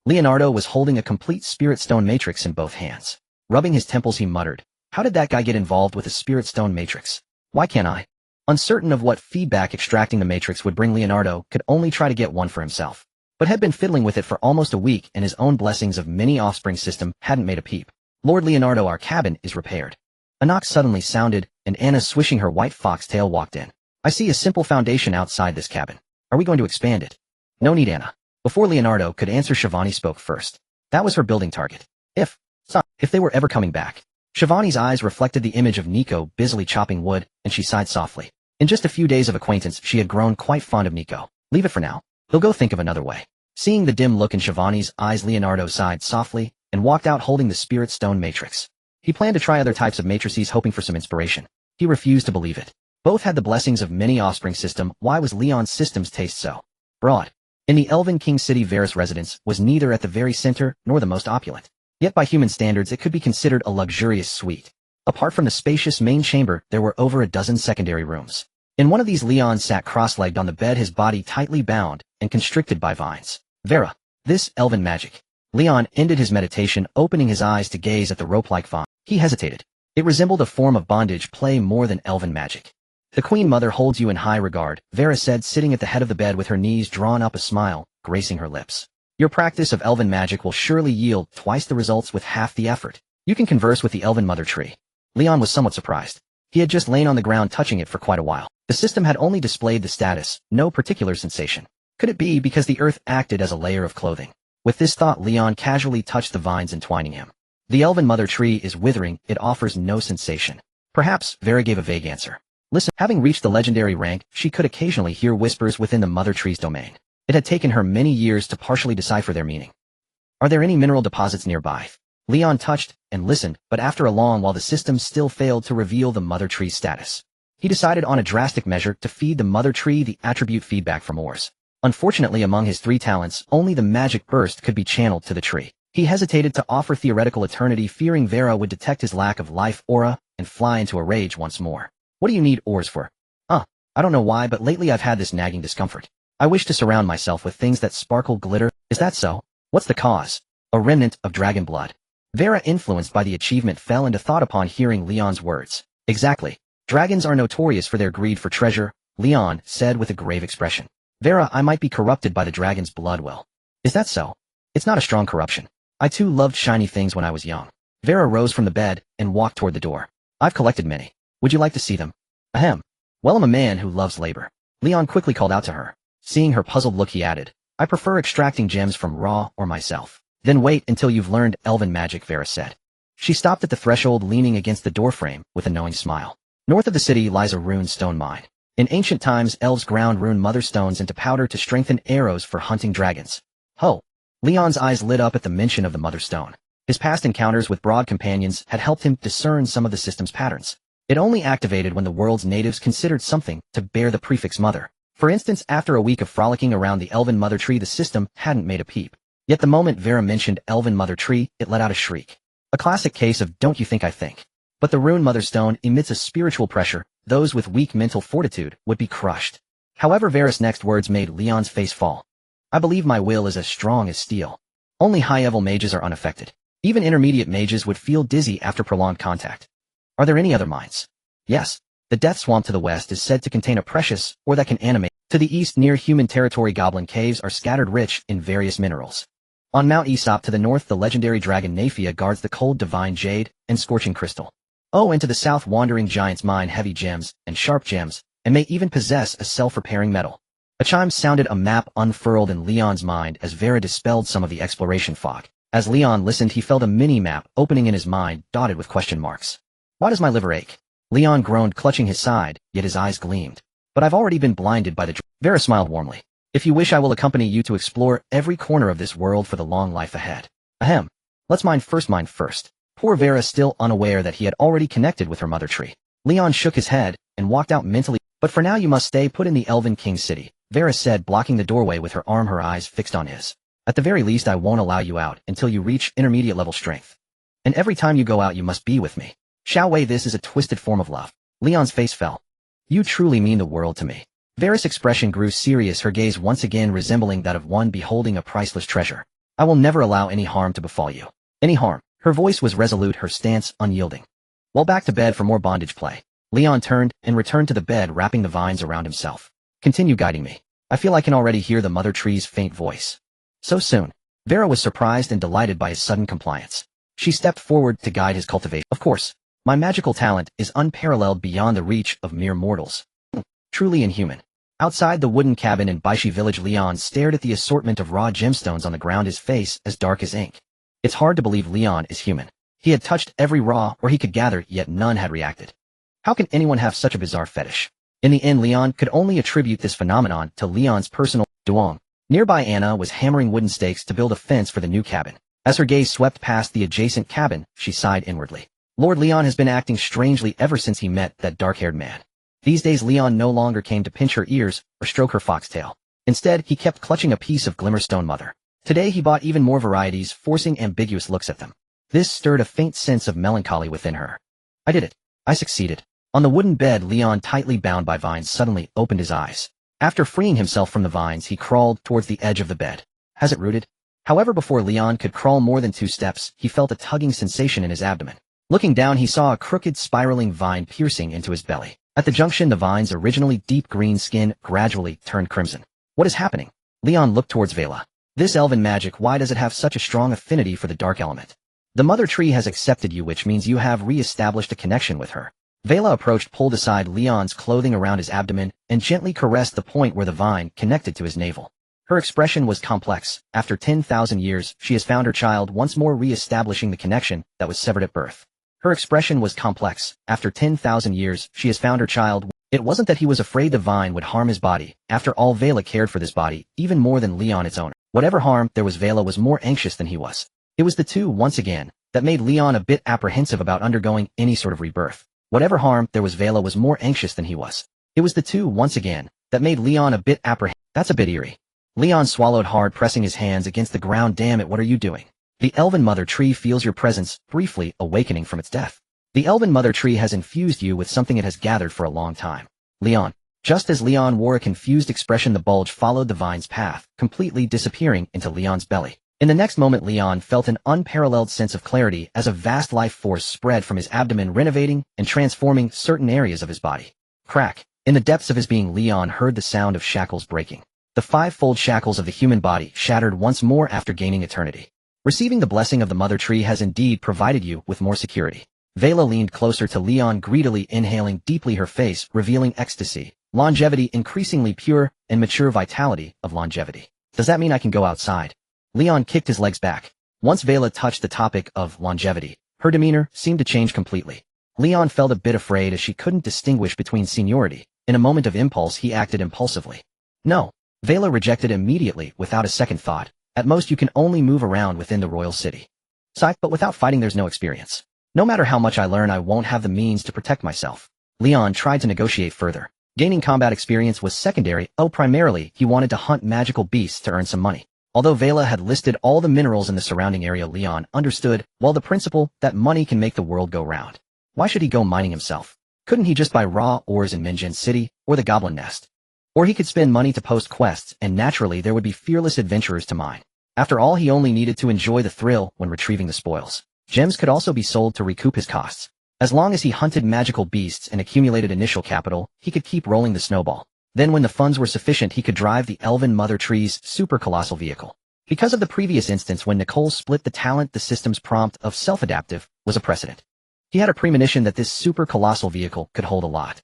Leonardo was holding a complete spirit stone matrix in both hands. Rubbing his temples, he muttered, how did that guy get involved with a spirit stone matrix? Why can't I? Uncertain of what feedback extracting the matrix would bring, Leonardo could only try to get one for himself, but had been fiddling with it for almost a week, and his own blessings of many offspring system hadn't made a peep. Lord Leonardo, our cabin is repaired. A knock suddenly sounded, and Anna, swishing her white foxtail, walked in. I see a simple foundation outside this cabin. Are we going to expand it? No need, Anna. Before Leonardo could answer, Shivani spoke first. That was her building target. If they were ever coming back. Shivani's eyes reflected the image of Nico busily chopping wood, and she sighed softly. In just a few days of acquaintance, she had grown quite fond of Nico. Leave it for now. He'll go think of another way. Seeing the dim look in Shivani's eyes, Leonardo sighed softly and walked out holding the spirit stone matrix. He planned to try other types of matrices, hoping for some inspiration. He refused to believe it. Both had the blessings of many offspring system. Why was Leon's system's taste so broad? In the Elven King City, Vera's residence was neither at the very center nor the most opulent. Yet by human standards, it could be considered a luxurious suite. Apart from the spacious main chamber, there were over a dozen secondary rooms. In one of these, Leon sat cross-legged on the bed, his body tightly bound and constricted by vines. Vera, this elven magic. Leon ended his meditation, opening his eyes to gaze at the rope-like vine. He hesitated. It resembled a form of bondage play more than elven magic. The Queen Mother holds you in high regard, Vera said, sitting at the head of the bed with her knees drawn up, a smile gracing her lips. Your practice of elven magic will surely yield twice the results with half the effort. You can converse with the elven mother tree. Leon was somewhat surprised. He had just lain on the ground touching it for quite a while. The system had only displayed the status, no particular sensation. Could it be because the earth acted as a layer of clothing? With this thought, Leon casually touched the vines entwining him. The elven mother tree is withering, it offers no sensation. Perhaps, Vera gave a vague answer. Listen, having reached the legendary rank, she could occasionally hear whispers within the mother tree's domain. It had taken her many years to partially decipher their meaning. Are there any mineral deposits nearby? Leon touched and listened, but after a long while the system still failed to reveal the mother tree's status. He decided on a drastic measure to feed the mother tree the attribute feedback from ores. Unfortunately, among his 3 talents, only the magic burst could be channeled to the tree. He hesitated to offer theoretical eternity, fearing Vera would detect his lack of life aura and fly into a rage once more. What do you need ores for? I don't know why, but lately I've had this nagging discomfort. I wish to surround myself with things that sparkle, glitter. Is that so? What's the cause? A remnant of dragon blood. Vera, influenced by the achievement, fell into thought upon hearing Leon's words. Exactly. Dragons are notorious for their greed for treasure, Leon said with a grave expression. Vera, I might be corrupted by the dragon's blood. Well, is that so? It's not a strong corruption. I too loved shiny things when I was young. Vera rose from the bed and walked toward the door. I've collected many. Would you like to see them? Ahem. Well, I'm a man who loves labor. Leon quickly called out to her. Seeing her puzzled look, he added, I prefer extracting gems from Ra or myself. Then wait until you've learned elven magic, Vera said. She stopped at the threshold, leaning against the doorframe with a knowing smile. North of the city lies a rune stone mine. In ancient times, elves ground rune mother stones into powder to strengthen arrows for hunting dragons. Ho! Leon's eyes lit up at the mention of the mother stone. His past encounters with broad companions had helped him discern some of the system's patterns. It only activated when the world's natives considered something to bear the prefix mother. For instance, after a week of frolicking around the elven mother tree, the system hadn't made a peep. Yet the moment Vera mentioned Elven Mother Tree, it let out a shriek. A classic case of don't you think I think. But the Rune Mother Stone emits a spiritual pressure, those with weak mental fortitude would be crushed. However, Vera's next words made Leon's face fall. I believe my will is as strong as steel. Only high-level mages are unaffected. Even intermediate mages would feel dizzy after prolonged contact. Are there any other minds? Yes. The Death Swamp to the west is said to contain a precious, or that can animate. To the east near human territory goblin caves are scattered rich in various minerals. On Mount Aesop to the north the legendary dragon Naphia guards the cold divine jade and scorching crystal. Oh, and to the south wandering giants mine heavy gems and sharp gems, and may even possess a self-repairing metal. A chime sounded, a map unfurled in Leon's mind as Vera dispelled some of the exploration fog. As Leon listened he felt a mini-map opening in his mind, dotted with question marks. Why does my liver ache? Leon groaned, clutching his side, yet his eyes gleamed. But I've already been blinded by the Vera smiled warmly. If you wish I will accompany you to explore every corner of this world for the long life ahead. Ahem. Let's mine first. Poor Vera, still unaware that he had already connected with her mother tree. Leon shook his head and walked out mentally. But for now you must stay put in the Elven King City, Vera said, blocking the doorway with her arm, her eyes fixed on his. At the very least I won't allow you out until you reach intermediate level strength. And every time you go out you must be with me. Shall we? This is a twisted form of love. Leon's face fell. You truly mean the world to me. Vera's expression grew serious, her gaze once again resembling that of one beholding a priceless treasure. I will never allow any harm to befall you. Any harm. Her voice was resolute, her stance unyielding. Well, back to bed for more bondage play. Leon turned and returned to the bed, wrapping the vines around himself. Continue guiding me. I feel I can already hear the mother tree's faint voice. So soon. Vera was surprised and delighted by his sudden compliance. She stepped forward to guide his cultivation. Of course. My magical talent is unparalleled beyond the reach of mere mortals. Truly inhuman. Outside the wooden cabin in Baishi village Leon stared at the assortment of raw gemstones on the ground, his face as dark as ink. It's hard to believe Leon is human. He had touched every raw ore he could gather, yet none had reacted. How can anyone have such a bizarre fetish? In the end Leon could only attribute this phenomenon to Leon's personal duong. Nearby Anna was hammering wooden stakes to build a fence for the new cabin. As her gaze swept past the adjacent cabin, she sighed inwardly. Lord Leon has been acting strangely ever since he met that dark-haired man. These days Leon no longer came to pinch her ears or stroke her foxtail. Instead, he kept clutching a piece of Glimmerstone Mother. Today he bought even more varieties, forcing ambiguous looks at them. This stirred a faint sense of melancholy within her. I did it. I succeeded. On the wooden bed, Leon, tightly bound by vines, suddenly opened his eyes. After freeing himself from the vines, he crawled towards the edge of the bed. Has it rooted? However, before Leon could crawl more than 2 steps, he felt a tugging sensation in his abdomen. Looking down, he saw a crooked, spiraling vine piercing into his belly. At the junction, the vine's originally deep green skin gradually turned crimson. What is happening? Leon looked towards Vela. This elven magic, why does it have such a strong affinity for the dark element? The mother tree has accepted you, which means you have re-established a connection with her. Vela approached, pulled aside Leon's clothing around his abdomen, and gently caressed the point where the vine connected to his navel. Her expression was complex. After 10,000 years, she has found her child, once more re-establishing the connection that was severed at birth. Her expression was complex. After 10,000 years, she has found her child. It wasn't that he was afraid the vine would harm his body. After all, Vela cared for this body, even more than Leon its owner. Whatever harm there was, Vela was more anxious than he was. It was the two, once again, that made Leon a bit apprehensive about undergoing any sort of rebirth. Whatever harm there was, Vela was more anxious than he was. It was the two, once again, that made Leon a bit apprehensive. That's a bit eerie. Leon swallowed hard, pressing his hands against the ground. Damn it, what are you doing? The Elven Mother Tree feels your presence, briefly awakening from its death. The Elven Mother Tree has infused you with something it has gathered for a long time. Leon. Just as Leon wore a confused expression, the bulge followed the vine's path, completely disappearing into Leon's belly. In the next moment, Leon felt an unparalleled sense of clarity as a vast life force spread from his abdomen, renovating and transforming certain areas of his body. Crack. In the depths of his being, Leon heard the sound of shackles breaking. The 5-fold shackles of the human body shattered once more after gaining eternity. Receiving the blessing of the Mother Tree has indeed provided you with more security. Vela leaned closer to Leon, greedily inhaling deeply, her face revealing ecstasy, longevity, increasingly pure and mature vitality of longevity. Does that mean I can go outside? Leon kicked his legs back. Once Vela touched the topic of longevity, her demeanor seemed to change completely. Leon felt a bit afraid as she couldn't distinguish between seniority. In a moment of impulse, he acted impulsively. No. Vela rejected immediately without a second thought. At most you can only move around within the royal city. But without fighting there's no experience. No matter how much I learn, I won't have the means to protect myself. Leon tried to negotiate further. Gaining combat experience was secondary. Primarily, he wanted to hunt magical beasts to earn some money. Although Vela had listed all the minerals in the surrounding area, Leon understood, well, the principle that money can make the world go round. Why should he go mining himself? Couldn't he just buy raw ores in Minjin City or the Goblin Nest? Or he could spend money to post quests, and naturally there would be fearless adventurers to mine. After all, he only needed to enjoy the thrill when retrieving the spoils. Gems could also be sold to recoup his costs. As long as he hunted magical beasts and accumulated initial capital, he could keep rolling the snowball. Then when the funds were sufficient, he could drive the Elven Mother Tree's super colossal vehicle. Because of the previous instance when Nicole split the talent, the system's prompt of self-adaptive was a precedent. He had a premonition that this super colossal vehicle could hold a lot.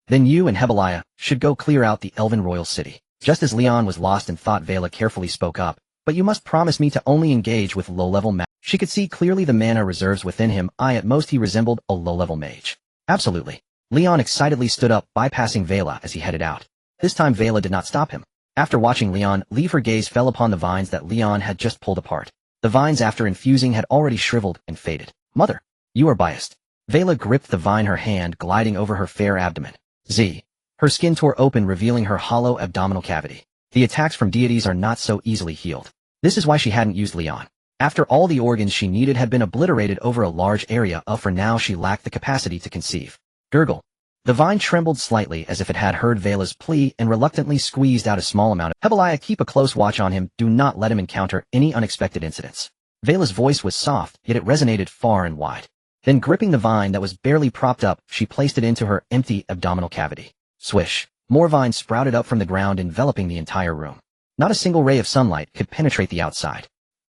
Then you and Hebeliah should go clear out the Elven Royal City. Just as Leon was lost in thought, Vela carefully spoke up. But you must promise me to only engage with low-level magic. She could see clearly the mana reserves within him. At most he resembled a low-level mage. Absolutely. Leon excitedly stood up, bypassing Vela as he headed out. This time Vela did not stop him. After watching Leon leave, her gaze fell upon the vines that Leon had just pulled apart. The vines, after infusing, had already shriveled and faded. Mother, you are biased. Vela gripped the vine, her hand gliding over her fair abdomen. Her skin tore open, revealing her hollow abdominal cavity. The attacks from deities are not so easily healed. This is why she hadn't used Leon. After all, the organs she needed had been obliterated over a large area. For now she lacked the capacity to conceive. Gurgle. The vine trembled slightly as if it had heard Vela's plea and reluctantly squeezed out a small amount of Hebeliah. Keep a close watch on him. Do not let him encounter any unexpected incidents. Vela's voice was soft, yet it resonated far and wide. Then gripping the vine that was barely propped up, she placed it into her empty abdominal cavity. Swish. More vines sprouted up from the ground, enveloping the entire room. Not a single ray of sunlight could penetrate the outside.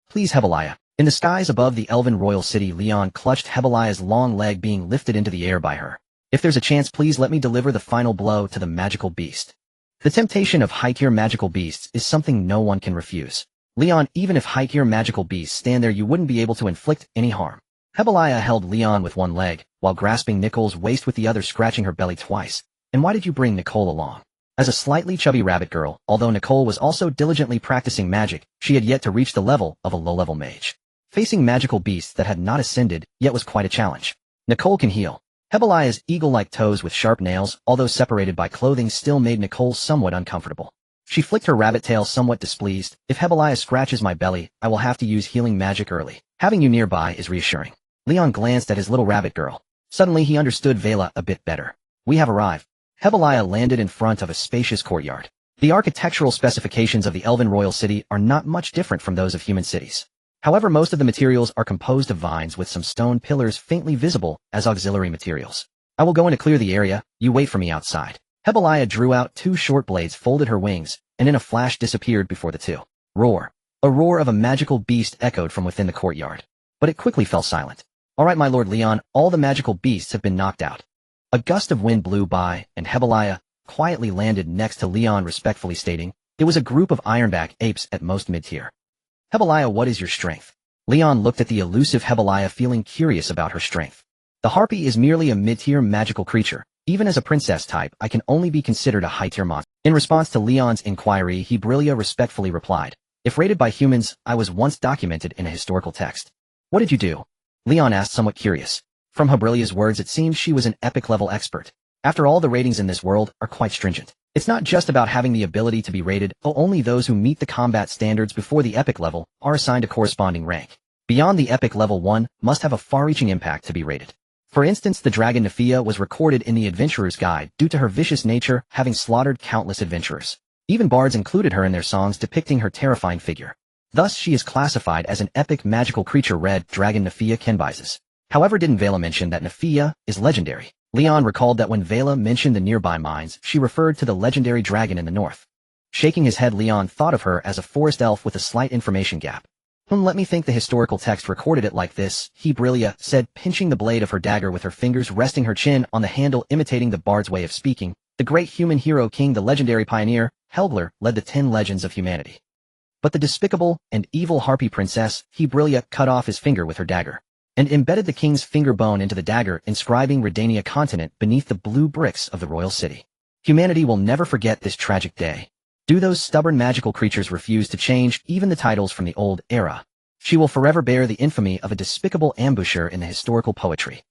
Please, Hebeliah. In the skies above the Elven Royal City, Leon clutched Hebeliah's long leg, being lifted into the air by her. If there's a chance, please let me deliver the final blow to the magical beast. The temptation of high-tier magical beasts is something no one can refuse. Leon, even if high-tier magical beasts stand there, you wouldn't be able to inflict any harm. Hebeliah held Leon with one leg, while grasping Nicole's waist with the other, scratching her belly twice. And why did you bring Nicole along? As a slightly chubby rabbit girl, although Nicole was also diligently practicing magic, she had yet to reach the level of a low-level mage. Facing magical beasts that had not ascended yet was quite a challenge. Nicole can heal. Hebeliah's eagle-like toes with sharp nails, although separated by clothing, still made Nicole somewhat uncomfortable. She flicked her rabbit tail, somewhat displeased. If Hebeliah scratches my belly, I will have to use healing magic early. Having you nearby is reassuring. Leon glanced at his little rabbit girl. Suddenly he understood Vela a bit better. We have arrived. Hebeliah landed in front of a spacious courtyard. The architectural specifications of the Elven Royal City are not much different from those of human cities. However, most of the materials are composed of vines, with some stone pillars faintly visible as auxiliary materials. I will go in to clear the area. You wait for me outside. Hebeliah drew out two short blades, folded her wings, and in a flash disappeared before the two. Roar. A roar of a magical beast echoed from within the courtyard. But it quickly fell silent. All right, my lord Leon, all the magical beasts have been knocked out. A gust of wind blew by, and Hebeliah quietly landed next to Leon, respectfully stating, it was a group of ironback apes at most mid-tier. Hebeliah, what is your strength? Leon looked at the elusive Hebeliah, feeling curious about her strength. The harpy is merely a mid-tier magical creature. Even as a princess type, I can only be considered a high-tier monster. In response to Leon's inquiry, Hebeliah respectfully replied, if rated by humans, I was once documented in a historical text. What did you do? Leon asked, somewhat curious. From Hebeliah's words, it seemed she was an epic-level expert. After all, the ratings in this world are quite stringent. It's not just about having the ability to be rated, only those who meet the combat standards before the epic level are assigned a corresponding rank. Beyond the epic level, one must have a far-reaching impact to be rated. For instance, the dragon Nephia was recorded in the Adventurer's Guide due to her vicious nature, having slaughtered countless adventurers. Even bards included her in their songs depicting her terrifying figure. Thus, she is classified as an epic magical creature, red dragon Nephia Kenbises. However, didn't Vela mention that Nephia is legendary? Leon recalled that when Vela mentioned the nearby mines, she referred to the legendary dragon in the north. Shaking his head, Leon thought of her as a forest elf with a slight information gap. Let me think the historical text recorded it like this, Hebeliah said, pinching the blade of her dagger with her fingers, resting her chin on the handle, imitating the bard's way of speaking. The great human hero king, the legendary pioneer, Helgler, led the 10 legends of humanity. But the despicable and evil harpy princess, Hebeliah cut off his finger with her dagger, and embedded the king's finger bone into the dagger, inscribing Redania continent beneath the blue bricks of the royal city. Humanity will never forget this tragic day. Do those stubborn magical creatures refuse to change even the titles from the old era? She will forever bear the infamy of a despicable ambusher in the historical poetry.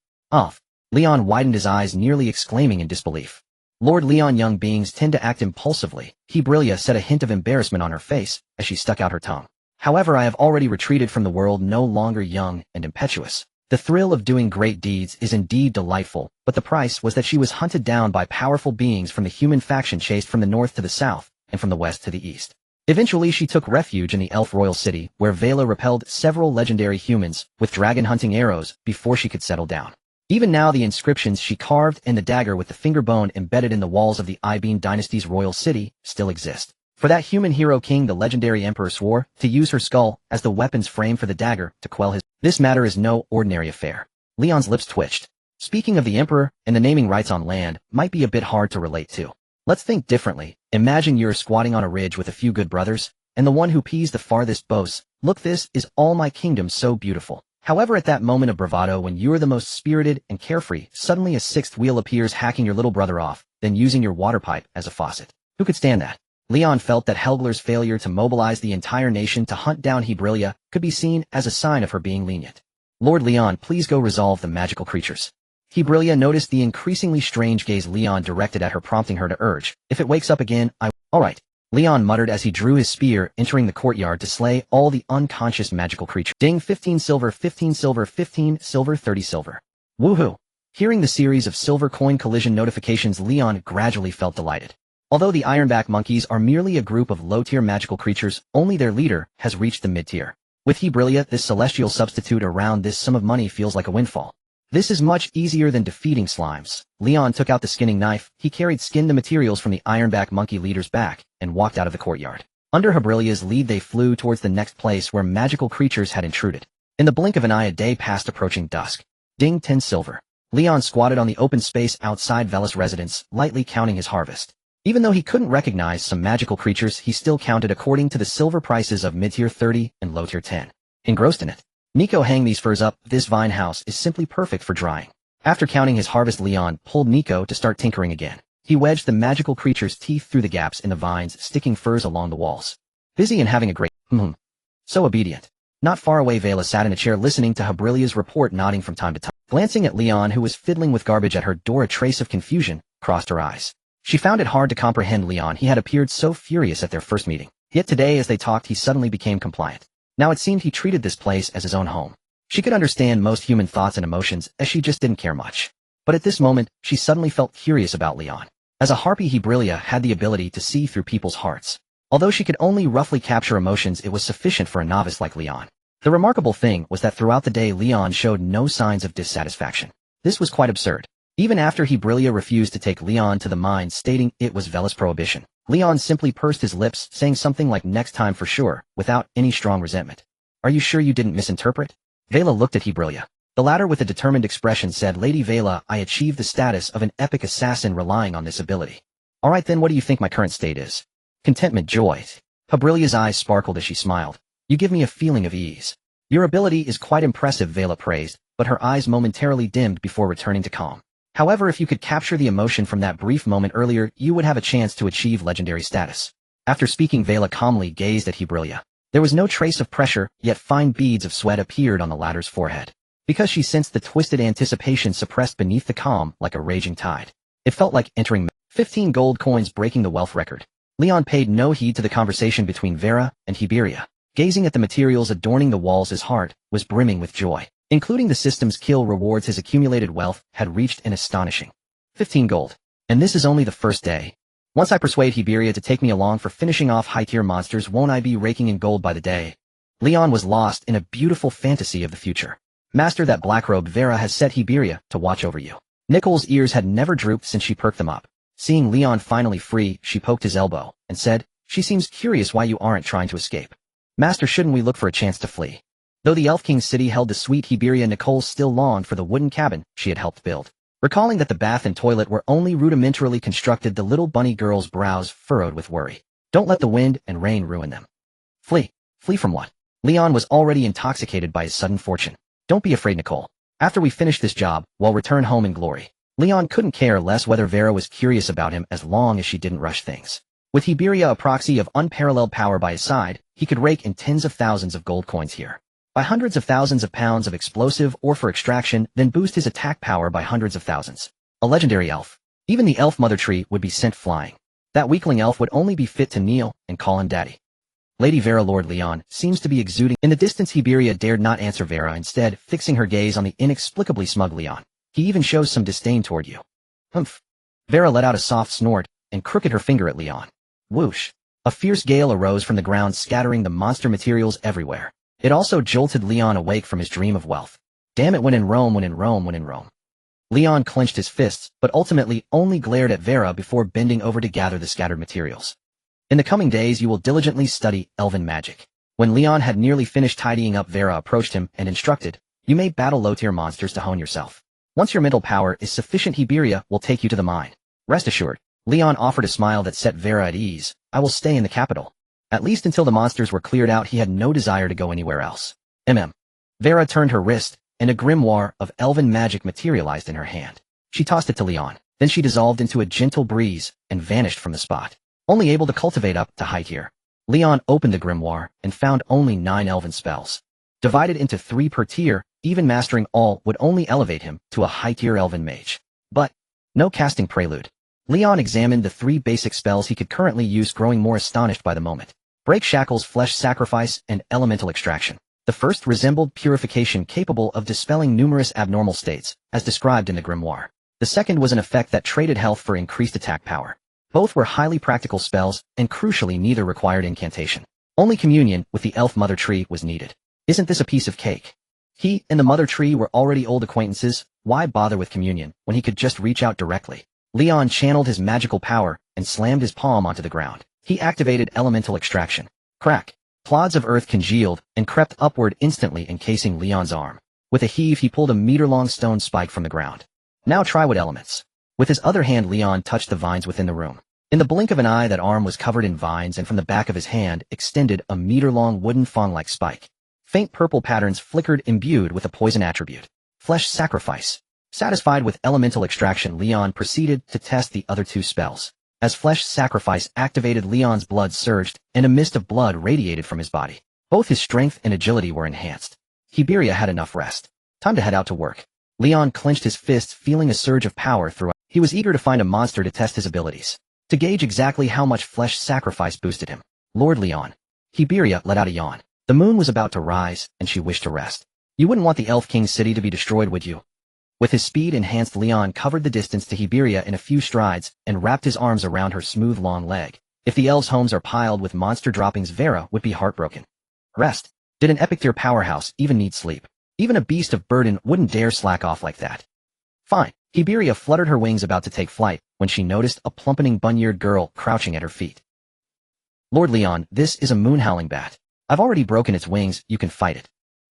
Leon widened his eyes, nearly exclaiming in disbelief. Lord Leon, young beings tend to act impulsively. Hebrilia said, a hint of embarrassment on her face as she stuck out her tongue. However, I have already retreated from the world, no longer young and impetuous. The thrill of doing great deeds is indeed delightful, but the price was that she was hunted down by powerful beings from the human faction, chased from the north to the south and from the west to the east. Eventually she took refuge in the elf royal city, where Vela repelled several legendary humans with dragon-hunting arrows before she could settle down. Even now the inscriptions she carved and the dagger with the finger bone embedded in the walls of the Ibene dynasty's royal city still exist. For that human hero king, the legendary emperor swore to use her skull as the weapon's frame for the dagger to quell his. This matter is no ordinary affair. Leon's lips twitched. Speaking of the emperor and the naming rights on land might be a bit hard to relate to. Let's think differently. Imagine you're squatting on a ridge with a few good brothers, and the one who pees the farthest boasts, "Look, this is all my kingdom, so beautiful." However, at that moment of bravado when you're the most spirited and carefree, suddenly a sixth wheel appears, hacking your little brother off, then using your water pipe as a faucet. Who could stand that? Leon felt that Helgler's failure to mobilize the entire nation to hunt down Hebrilia could be seen as a sign of her being lenient. Lord Leon, please go resolve the magical creatures. Hebrilia noticed the increasingly strange gaze Leon directed at her, prompting her to urge, if it wakes up again, All right, Leon muttered as he drew his spear, entering the courtyard to slay all the unconscious magical creatures. Ding, 15 silver, 15 silver, 15 silver, 30 silver. Woohoo! Hearing the series of silver coin collision notifications, Leon gradually felt delighted. Although the Ironback monkeys are merely a group of low-tier magical creatures, only their leader has reached the mid-tier. With Hebrilia, this celestial substitute, around this sum of money feels like a windfall. This is much easier than defeating slimes. Leon took out the skinning knife. He skinned the materials from the Ironback monkey leader's back and walked out of the courtyard. Under Hebrilia's lead, they flew towards the next place where magical creatures had intruded. In the blink of an eye, a day passed, approaching dusk. Ding, 10 silver. Leon squatted on the open space outside Vela's residence, lightly counting his harvest. Even though he couldn't recognize some magical creatures, he still counted according to the silver prices of mid-tier 30 and low-tier 10. Engrossed in it. Nico, hang these furs up. This vine house is simply perfect for drying. After counting his harvest, Leon pulled Nico to start tinkering again. He wedged the magical creature's teeth through the gaps in the vines, sticking furs along the walls. Busy and having a great So obedient. Not far away, Vela sat in a chair listening to Hebrilia's report, nodding from time to time. Glancing at Leon, who was fiddling with garbage at her door, a trace of confusion crossed her eyes. She found it hard to comprehend Leon. He had appeared so furious at their first meeting. Yet today, as they talked, he suddenly became compliant. Now it seemed he treated this place as his own home. She could understand most human thoughts and emotions, as she just didn't care much. But at this moment, she suddenly felt curious about Leon. As a harpy, Hebrilia had the ability to see through people's hearts. Although she could only roughly capture emotions, it was sufficient for a novice like Leon. The remarkable thing was that throughout the day, Leon showed no signs of dissatisfaction. This was quite absurd. Even after Hebrilia refused to take Leon to the mine, stating it was Vela's prohibition, Leon simply pursed his lips, saying something like next time for sure, without any strong resentment. Are you sure you didn't misinterpret? Vela looked at Hebrilia. The latter, with a determined expression, said, Lady Vela, I achieved the status of an epic assassin relying on this ability. All right then, what do you think my current state is? Contentment, joy. Hebrilia's eyes sparkled as she smiled. You give me a feeling of ease. Your ability is quite impressive, Vela praised, but her eyes momentarily dimmed before returning to calm. However, if you could capture the emotion from that brief moment earlier, you would have a chance to achieve legendary status. After speaking, Vela calmly gazed at Hebrilia. There was no trace of pressure, yet fine beads of sweat appeared on the latter's forehead. Because she sensed the twisted anticipation suppressed beneath the calm like a raging tide. It felt like entering 15 gold coins, breaking the wealth record. Leon paid no heed to the conversation between Vera and Hebrilia. Gazing at the materials adorning the walls, his heart was brimming with joy. Including the system's kill rewards, his accumulated wealth had reached an astonishing 15 gold. And this is only the first day. Once I persuade Hebrilia to take me along for finishing off high-tier monsters, won't I be raking in gold by the day? Leon was lost in a beautiful fantasy of the future. Master, that black-robed Vera has set Hebrilia to watch over you. Nicole's ears had never drooped since she perked them up. Seeing Leon finally free, she poked his elbow and said, She seems curious why you aren't trying to escape. Master, shouldn't we look for a chance to flee? Though the Elf King's city held the sweet Hebrilia, Nicole still longed for the wooden cabin she had helped build. Recalling that the bath and toilet were only rudimentarily constructed, the little bunny girl's brows furrowed with worry. Don't let the wind and rain ruin them. Flee. Flee from what? Leon was already intoxicated by his sudden fortune. Don't be afraid, Nicole. After we finish this job, we'll return home in glory. Leon couldn't care less whether Vera was curious about him as long as she didn't rush things. With Hebrilia, a proxy of unparalleled power by his side, he could rake in tens of thousands of gold coins here. By hundreds of thousands of pounds of explosive ore for extraction, then boost his attack power by hundreds of thousands. A legendary elf. Even the elf mother tree would be sent flying. That weakling elf would only be fit to kneel and call him daddy. Lady Vera, Lord Leon, seems to be exuding. In the distance, Hiberia dared not answer Vera, instead fixing her gaze on the inexplicably smug Leon. He even shows some disdain toward you. Humph. Vera let out a soft snort and crooked her finger at Leon. Whoosh. A fierce gale arose from the ground, scattering the monster materials everywhere. It also jolted Leon awake from his dream of wealth. Damn it, when in Rome, when in Rome, when in Rome. Leon clenched his fists, but ultimately only glared at Vera before bending over to gather the scattered materials. In the coming days, you will diligently study elven magic. When Leon had nearly finished tidying up, Vera approached him and instructed, you may battle low-tier monsters to hone yourself. Once your mental power is sufficient, Hiberia will take you to the mine. Rest assured. Leon offered a smile that set Vera at ease. I will stay in the capital. At least until the monsters were cleared out, he had no desire to go anywhere else. Vera turned her wrist, and a grimoire of elven magic materialized in her hand. She tossed it to Leon. Then she dissolved into a gentle breeze and vanished from the spot. Only able to cultivate up to high tier. Leon opened the grimoire and found only 9 elven spells. Divided into 3 per tier, even mastering all would only elevate him to a high-tier elven mage. But no casting prelude. Leon examined the 3 basic spells he could currently use, growing more astonished by the moment. Break Shackles, Flesh Sacrifice, and Elemental Extraction. The first resembled purification capable of dispelling numerous abnormal states, as described in the grimoire. The second was an effect that traded health for increased attack power. Both were highly practical spells, and crucially neither required incantation. Only communion with the elf mother tree was needed. Isn't this a piece of cake? He and the mother tree were already old acquaintances. Why bother with communion when he could just reach out directly? Leon channeled his magical power and slammed his palm onto the ground. He activated elemental extraction. Crack. Clods of earth congealed and crept upward, instantly encasing Leon's arm. With a heave, he pulled a meter-long stone spike from the ground. Now try what elements. With his other hand, Leon touched the vines within the room. In the blink of an eye, that arm was covered in vines, and from the back of his hand extended a meter-long wooden fang-like spike. Faint purple patterns flickered, imbued with a poison attribute. Flesh Sacrifice. Satisfied with elemental extraction, Leon proceeded to test the other 2 spells. As Flesh Sacrifice activated, Leon's blood surged, and a mist of blood radiated from his body. Both his strength and agility were enhanced. Hiberia had enough rest. Time to head out to work. Leon clenched his fists, feeling a surge of power throughout. He was eager to find a monster to test his abilities, to gauge exactly how much Flesh Sacrifice boosted him. Lord Leon. Hiberia let out a yawn. The moon was about to rise, and she wished to rest. You wouldn't want the Elf King's city to be destroyed, would you? With his speed enhanced, Leon covered the distance to Hiberia in a few strides and wrapped his arms around her smooth long leg. If the elves' homes are piled with monster droppings, Vera would be heartbroken. Rest. Did an epic tier powerhouse even need sleep? Even a beast of burden wouldn't dare slack off like that. Fine. Hiberia fluttered her wings, about to take flight, when she noticed a plumpeting bunyeared girl crouching at her feet. Lord Leon, this is a moon-howling bat. I've already broken its wings, you can fight it.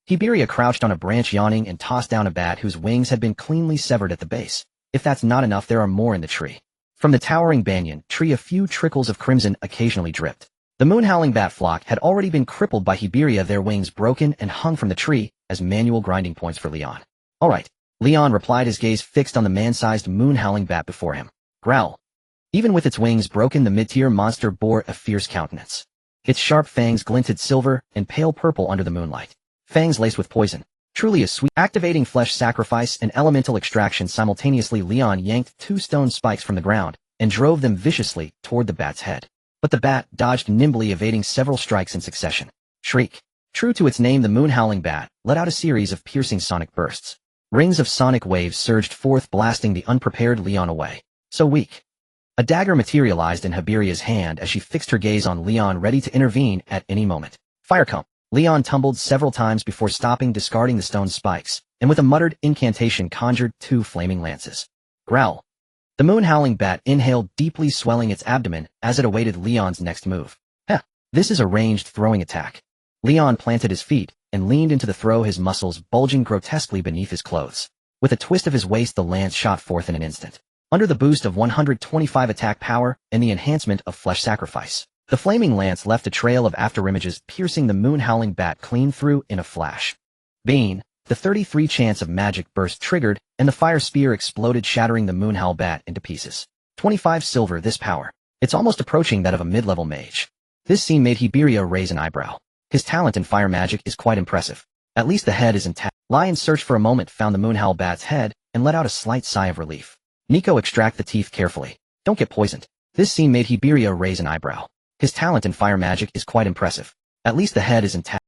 Hiberia crouched on a branch, yawning, and tossed down a bat whose wings had been cleanly severed at the base. If that's not enough, there are more in the tree. From the towering banyan tree, a few trickles of crimson occasionally dripped. The moon-howling bat flock had already been crippled by Hiberia, their wings broken and hung from the tree as manual grinding points for Leon. All right, Leon replied, his gaze fixed on the man-sized moon-howling bat before him. Growl. Even with its wings broken, the mid-tier monster bore a fierce countenance. Its sharp fangs glinted silver and pale purple under the moonlight. Fangs laced with poison. Truly a sweet. Activating Flesh Sacrifice and Elemental Extraction simultaneously, Leon yanked 2 stone spikes from the ground and drove them viciously toward the bat's head. But the bat dodged nimbly, evading several strikes in succession. Shriek. True to its name, the moon-howling bat let out a series of piercing sonic bursts. Rings of sonic waves surged forth, blasting the unprepared Leon away. So weak. A dagger materialized in Hiberia's hand as she fixed her gaze on Leon, ready to intervene at any moment. Fire come. Leon tumbled several times before stopping, discarding the stone spikes, and with a muttered incantation conjured 2 flaming lances. Growl. The moon-howling bat inhaled deeply, swelling its abdomen as it awaited Leon's next move. Heh, this is a ranged throwing attack. Leon planted his feet and leaned into the throw, his muscles bulging grotesquely beneath his clothes. With a twist of his waist, the lance shot forth in an instant. Under the boost of 125 attack power and the enhancement of Flesh Sacrifice, the flaming lance left a trail of afterimages, piercing the moon-howling bat clean through in a flash. Bean, the 33 chance of magic burst triggered, and the fire spear exploded, shattering the moon-howl bat into pieces. 25 silver, this power. It's almost approaching that of a mid-level mage. This scene made Hiberia raise an eyebrow. His talent in fire magic is quite impressive. At least the head is intact. Lion searched for a moment, found the moon-howl bat's head, and let out a slight sigh of relief. Nico extract the teeth carefully. Don't get poisoned. This scene made Hibiria raise an eyebrow. His talent in fire magic is quite impressive. At least the head is intact.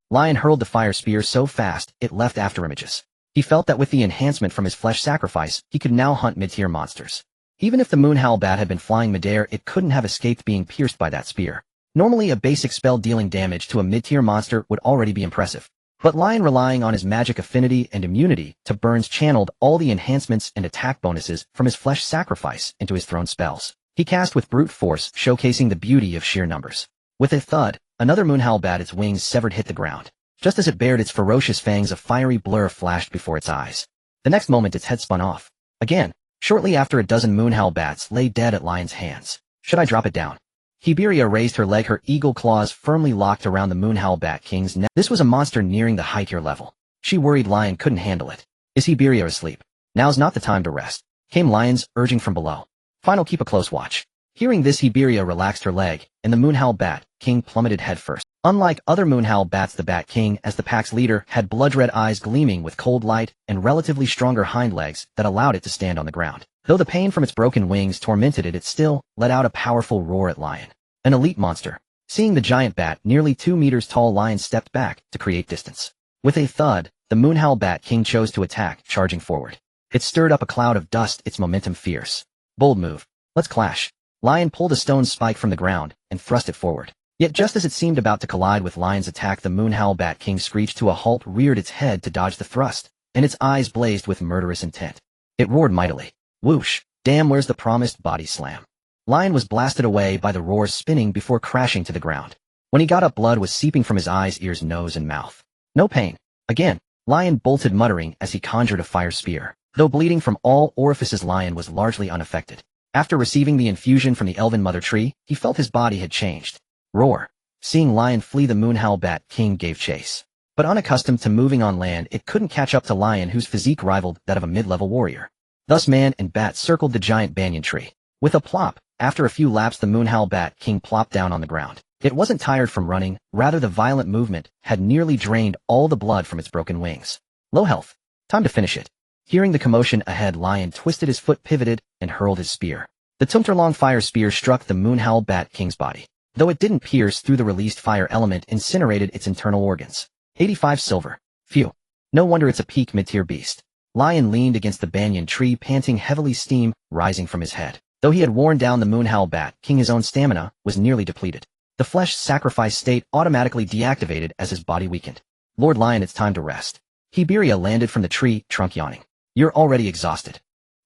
Lion hurled the fire spear so fast, it left afterimages. He felt that with the enhancement from his flesh sacrifice, he could now hunt mid-tier monsters. Even if the moonhowl bat had been flying midair, it couldn't have escaped being pierced by that spear. Normally a basic spell dealing damage to a mid-tier monster would already be impressive. But Lion, relying on his magic affinity and immunity to burns, channeled all the enhancements and attack bonuses from his flesh sacrifice into his thrown spells. He cast with brute force, showcasing the beauty of sheer numbers. With a thud, another moonhowl bat, its wings severed, hit the ground. Just as it bared its ferocious fangs, a fiery blur flashed before its eyes. The next moment its head spun off. Again, shortly after, a dozen moonhowl bats lay dead at Lion's hands. Should I drop it down? Hibiria raised her leg, her eagle claws firmly locked around the moonhowl bat king's neck. This was a monster nearing the high tier level. She worried Lion couldn't handle it. Is Hibiria asleep? Now's not the time to rest, came Lion's urging from below. Final, keep a close watch. Hearing this, Hibiria relaxed her leg, and the moonhowl bat king plummeted headfirst. Unlike other moonhowl bats, the bat king, as the pack's leader, had blood-red eyes gleaming with cold light and relatively stronger hind legs that allowed it to stand on the ground. Though the pain from its broken wings tormented it, it still let out a powerful roar at Lion. An elite monster. Seeing the giant bat, nearly 2 meters tall, Lion stepped back to create distance. With a thud, the moonhowl bat king chose to attack, charging forward. It stirred up a cloud of dust, its momentum fierce. Bold move. Let's clash. Lion pulled a stone spike from the ground and thrust it forward. Yet just as it seemed about to collide with Lion's attack, the moonhowl bat king screeched to a halt, reared its head to dodge the thrust, and its eyes blazed with murderous intent. It roared mightily. Whoosh! Damn, where's the promised body slam? Lion was blasted away by the roar, spinning before crashing to the ground. When he got up, blood was seeping from his eyes, ears, nose, and mouth. No pain. Again, Lion bolted, muttering as he conjured a fire spear. Though bleeding from all orifices, Lion was largely unaffected. After receiving the infusion from the elven mother tree, he felt his body had changed. Roar. Seeing Lion flee, the moonhowl bat king gave chase. But unaccustomed to moving on land, it couldn't catch up to Lion, whose physique rivaled that of a mid-level warrior. Thus man and bat circled the giant banyan tree. With a plop, after a few laps, the moonhowl bat king plopped down on the ground. It wasn't tired from running, rather the violent movement had nearly drained all the blood from its broken wings. Low health. Time to finish it. Hearing the commotion ahead, Lion twisted his foot, pivoted, and hurled his spear. The Tumterlong fire spear struck the moonhowl bat king's body. Though it didn't pierce through, the released fire element incinerated its internal organs. 85 silver. Phew. No wonder it's a peak mid-tier beast. Lion leaned against the banyan tree, panting heavily, steam rising from his head. Though he had worn down the moonhowl bat king, his own stamina was nearly depleted. The flesh sacrifice state automatically deactivated as his body weakened. Lord Lion, it's time to rest. Hibiria landed from the tree, trunk yawning. You're already exhausted.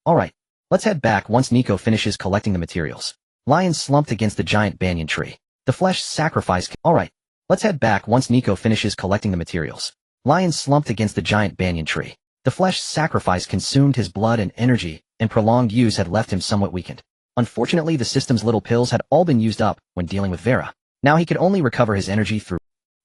Alright, let's head back once Nico finishes collecting the materials. Lion slumped against the giant banyan tree. The flesh sacrifice. Alright, let's head back once Nico finishes collecting the materials. Lion slumped against the giant banyan tree. The flesh sacrifice consumed his blood and energy, and prolonged use had left him somewhat weakened. Unfortunately, the system's little pills had all been used up when dealing with Vera. Now he could only recover his energy through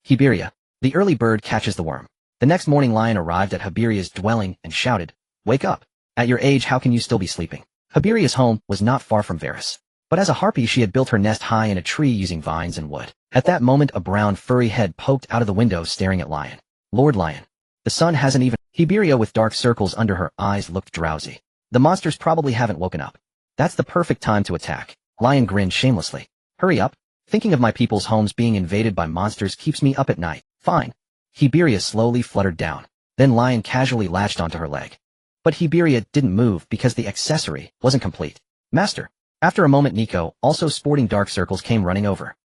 Hibiria. The early bird catches the worm. The next morning, Lion arrived at Hibiria's dwelling and shouted, "Wake up! At your age, how can you still be sleeping?" Hibiria's home was not far from Vera's. But as a harpy, she had built her nest high in a tree using vines and wood. At that moment, a brown furry head poked out of the window, staring at Lion. Lord Lion. The sun hasn't even... Hibiria, with dark circles under her eyes, looked drowsy. The monsters probably haven't woken up. That's the perfect time to attack. Lion grinned shamelessly. Hurry up. Thinking of my people's homes being invaded by monsters keeps me up at night. Fine. Hibiria slowly fluttered down. Then Lion casually latched onto her leg. But Hibiria didn't move because the accessory wasn't complete. Master. After a moment, Nico, also sporting dark circles, came running over.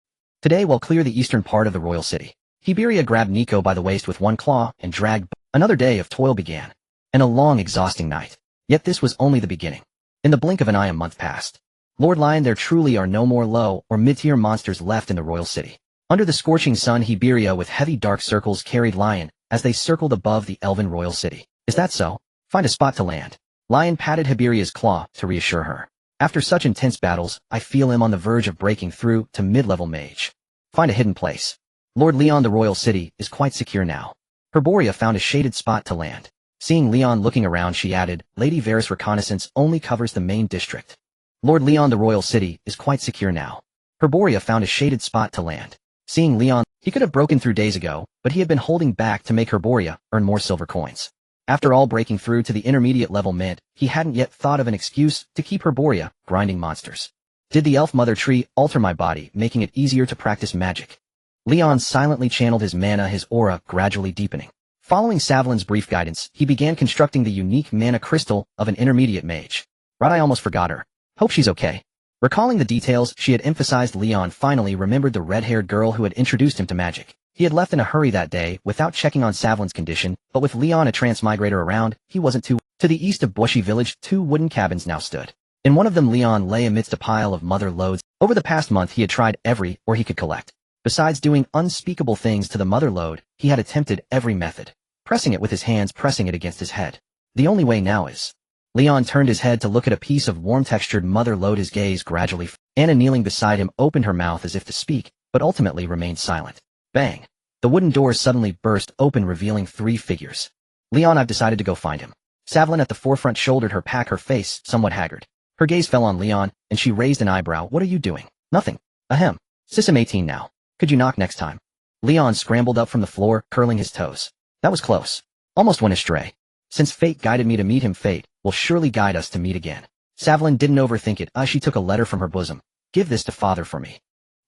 Today we'll clear the eastern part of the royal city. Hibiria grabbed Nico by the waist with one claw and dragged. Another day of toil began. And a long, exhausting night. Yet this was only the beginning. In the blink of an eye, a month passed. Lord Lion, there truly are no more low or mid-tier monsters left in the royal city. Under the scorching sun, Hibiria with heavy dark circles carried Lion as they circled above the elven royal city. Is that so? Find a spot to land. Lion patted Hibiria's claw to reassure her. After such intense battles, I feel him on the verge of breaking through to mid-level mage. Find a hidden place. Lord Leon, the royal city is quite secure now. Herboria found a shaded spot to land. Seeing Leon looking around, she added, Lady Vera's reconnaissance only covers the main district. Lord Leon, the royal city is quite secure now. Herboria found a shaded spot to land. Seeing Leon, He could have broken through days ago, but he had been holding back to make Herboria earn more silver coins. After all, breaking through to the intermediate level meant he hadn't yet thought of an excuse to keep Herboria grinding monsters. Did the elf mother tree alter my body, making it easier to practice magic? Leon silently channeled his mana, his aura gradually deepening. Following Savlin's brief guidance, he began constructing the unique mana crystal of an intermediate mage. Right, I almost forgot her. Hope she's okay. Recalling the details she had emphasized, Leon finally remembered the red-haired girl who had introduced him to magic. He had left in a hurry that day without checking on Savlin's condition, but with Leon a transmigrator around, he wasn't too. To the east of Bushy Village, 2 wooden cabins now stood. In one of them, Leon lay amidst a pile of mother loads. Over the past month, he had tried every he could collect. Besides doing unspeakable things to the mother load, he had attempted every method. Pressing it with his hands, pressing it against his head. The only way now is. Leon turned his head to look at a piece of warm-textured mother load. His gaze gradually. Anna, kneeling beside him, opened her mouth as if to speak, but ultimately remained silent. Bang! The wooden doors suddenly burst open, revealing 3 figures. Leon, I've decided to go find him. Savlin at the forefront shouldered her pack, her face somewhat haggard. Her gaze fell on Leon, and she raised an eyebrow. What are you doing? Nothing. Ahem. Sis, I'm 18 now. Could you knock next time? Leon scrambled up from the floor, curling his toes. That was close. Almost went astray. Since fate guided me to meet him, fate will surely guide us to meet again. Savlin didn't overthink it. She took a letter from her bosom. Give this to father for me.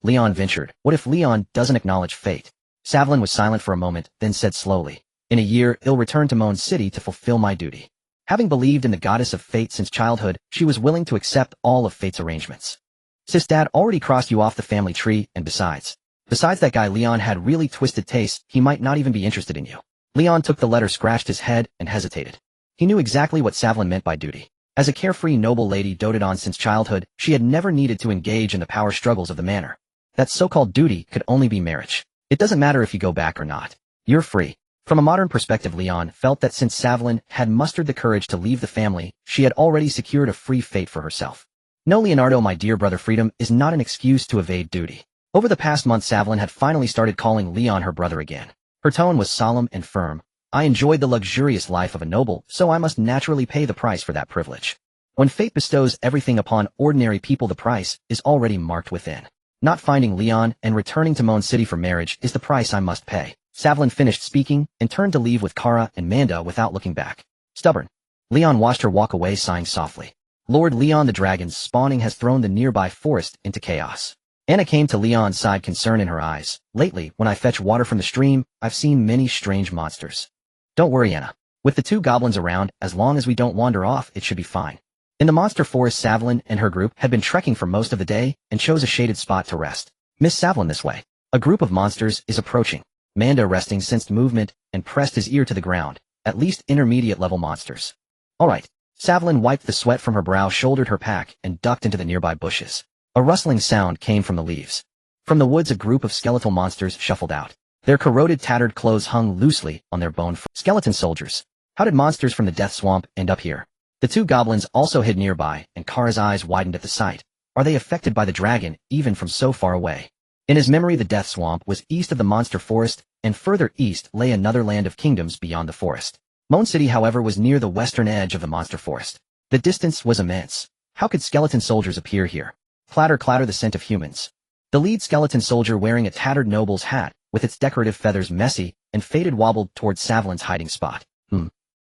Leon ventured. What if Leon doesn't acknowledge fate? Savlin was silent for a moment, then said slowly. In a year, I'll return to Moan City to fulfill my duty. Having believed in the goddess of fate since childhood, she was willing to accept all of fate's arrangements. Sis, Dad already crossed you off the family tree, and besides that guy Leon had really twisted tastes. He might not even be interested in you. Leon took the letter, scratched his head, and hesitated. He knew exactly what Savlin meant by duty. As a carefree noble lady doted on since childhood, she had never needed to engage in the power struggles of the manor. That so-called duty could only be marriage. It doesn't matter if you go back or not. You're free. From a modern perspective, Leon felt that since Savlin had mustered the courage to leave the family, she had already secured a free fate for herself. No, Leonardo, my dear brother, freedom is not an excuse to evade duty. Over the past month, Savlin had finally started calling Leon her brother again. Her tone was solemn and firm. I enjoyed the luxurious life of a noble, so I must naturally pay the price for that privilege. When fate bestows everything upon ordinary people, the price is already marked within. Not finding Leon and returning to Moan City for marriage is the price I must pay. Savlin finished speaking and turned to leave with Kara and Manda without looking back. Stubborn. Leon watched her walk away, sighing softly. Lord Leon, the dragon's spawning has thrown the nearby forest into chaos. Anna came to Leon's side, concern in her eyes. Lately, when I fetch water from the stream, I've seen many strange monsters. Don't worry, Anna. With the 2 goblins around, as long as we don't wander off, it should be fine. In the monster forest, Savlin and her group had been trekking for most of the day and chose a shaded spot to rest. Miss Savlin, this way. A group of monsters is approaching. Manda, resting, sensed movement and pressed his ear to the ground. At least intermediate-level monsters. All right. Savlin wiped the sweat from her brow, shouldered her pack, and ducked into the nearby bushes. A rustling sound came from the leaves. From the woods, a group of skeletal monsters shuffled out. Their corroded, tattered clothes hung loosely on their bone. Skeleton soldiers. How did monsters from the Death Swamp end up here? The 2 goblins also hid nearby, and Kara's eyes widened at the sight. Are they affected by the dragon, even from so far away? In his memory, the Death Swamp was east of the monster forest, and further east lay another land of kingdoms beyond the forest. Moan City, however, was near the western edge of the monster forest. The distance was immense. How could skeleton soldiers appear here? Clatter, clatter, the scent of humans. The lead skeleton soldier, wearing a tattered noble's hat, with its decorative feathers messy and faded, wobbled towards Savlin's hiding spot.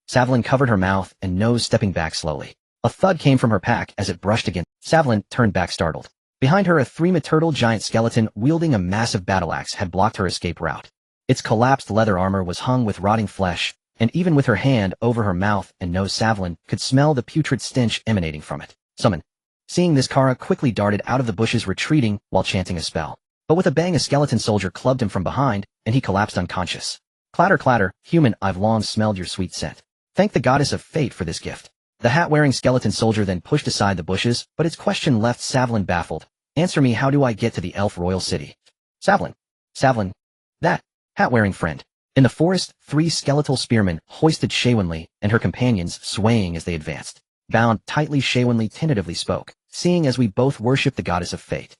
Savlin covered her mouth and nose, stepping back slowly. A thud came from her pack as it brushed against. Savlin turned back, startled. Behind her, a 3-meter giant skeleton wielding a massive battle axe had blocked her escape route. Its collapsed leather armor was hung with rotting flesh, and even with her hand over her mouth and nose, Savlin could smell the putrid stench emanating from it. Summon. Seeing this, Kara quickly darted out of the bushes, retreating while chanting a spell. But with a bang, a skeleton soldier clubbed him from behind, and he collapsed unconscious. Clatter, clatter, human, I've long smelled your sweet scent. Thank the goddess of fate for this gift. The hat-wearing skeleton soldier then pushed aside the bushes, but its question left Savlin baffled. Answer me, how do I get to the elf royal city? Savlin. That hat-wearing friend. In the forest, 3 skeletal spearmen hoisted Shaywinley and her companions, swaying as they advanced. Bound tightly, Shaywinley tentatively spoke. Seeing as we both worship the goddess of fate.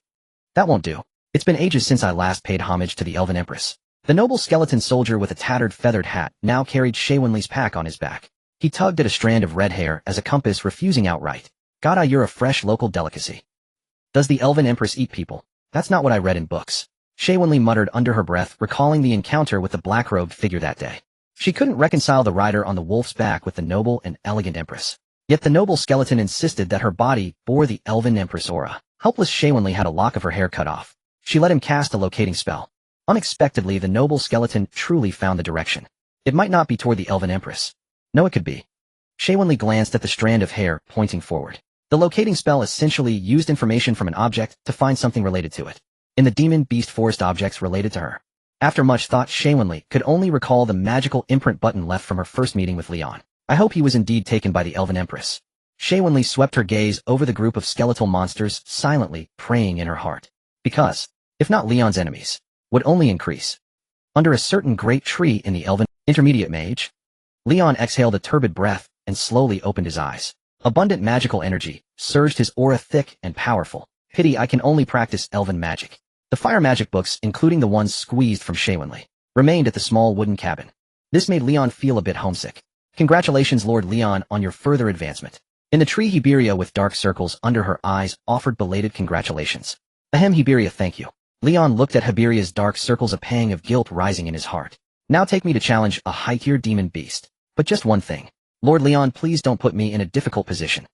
That won't do. It's been ages since I last paid homage to the elven empress. The noble skeleton soldier with a tattered feathered hat now carried Shaywinley's pack on his back. He tugged at a strand of red hair as a compass, refusing outright. God, you're a fresh local delicacy. Does the elven empress eat people? That's not what I read in books. Shaywinli muttered under her breath, recalling the encounter with the black-robed figure that day. She couldn't reconcile the rider on the wolf's back with the noble and elegant empress. Yet the noble skeleton insisted that her body bore the elven empress aura. Helpless Shaywinli had a lock of her hair cut off. She let him cast a locating spell. Unexpectedly, the noble skeleton truly found the direction. It might not be toward the elven empress. No, it could be. Shaywinli glanced at the strand of hair pointing forward. The locating spell essentially used information from an object to find something related to it. In the demon beast forest, objects related to her. After much thought, Shaywinli could only recall the magical imprint button left from her first meeting with Leon. I hope he was indeed taken by the elven empress. Shaywinli swept her gaze over the group of skeletal monsters, silently praying in her heart. Because, if not Leon's enemies, would only increase. Under a certain great tree in the elven intermediate mage, Leon exhaled a turbid breath and slowly opened his eyes. Abundant magical energy surged his aura, thick and powerful. Pity I can only practice elven magic. The fire magic books, including the ones squeezed from Shaywinli, remained at the small wooden cabin. This made Leon feel a bit homesick. Congratulations, Lord Leon, on your further advancement. In the tree, Hiberia, with dark circles under her eyes, offered belated congratulations. Ahem, Hiberia, thank you. Leon looked at Hiberia's dark circles, a pang of guilt rising in his heart. Now take me to challenge a high-tier demon beast. But just one thing. Lord Leon, please don't put me in a difficult position.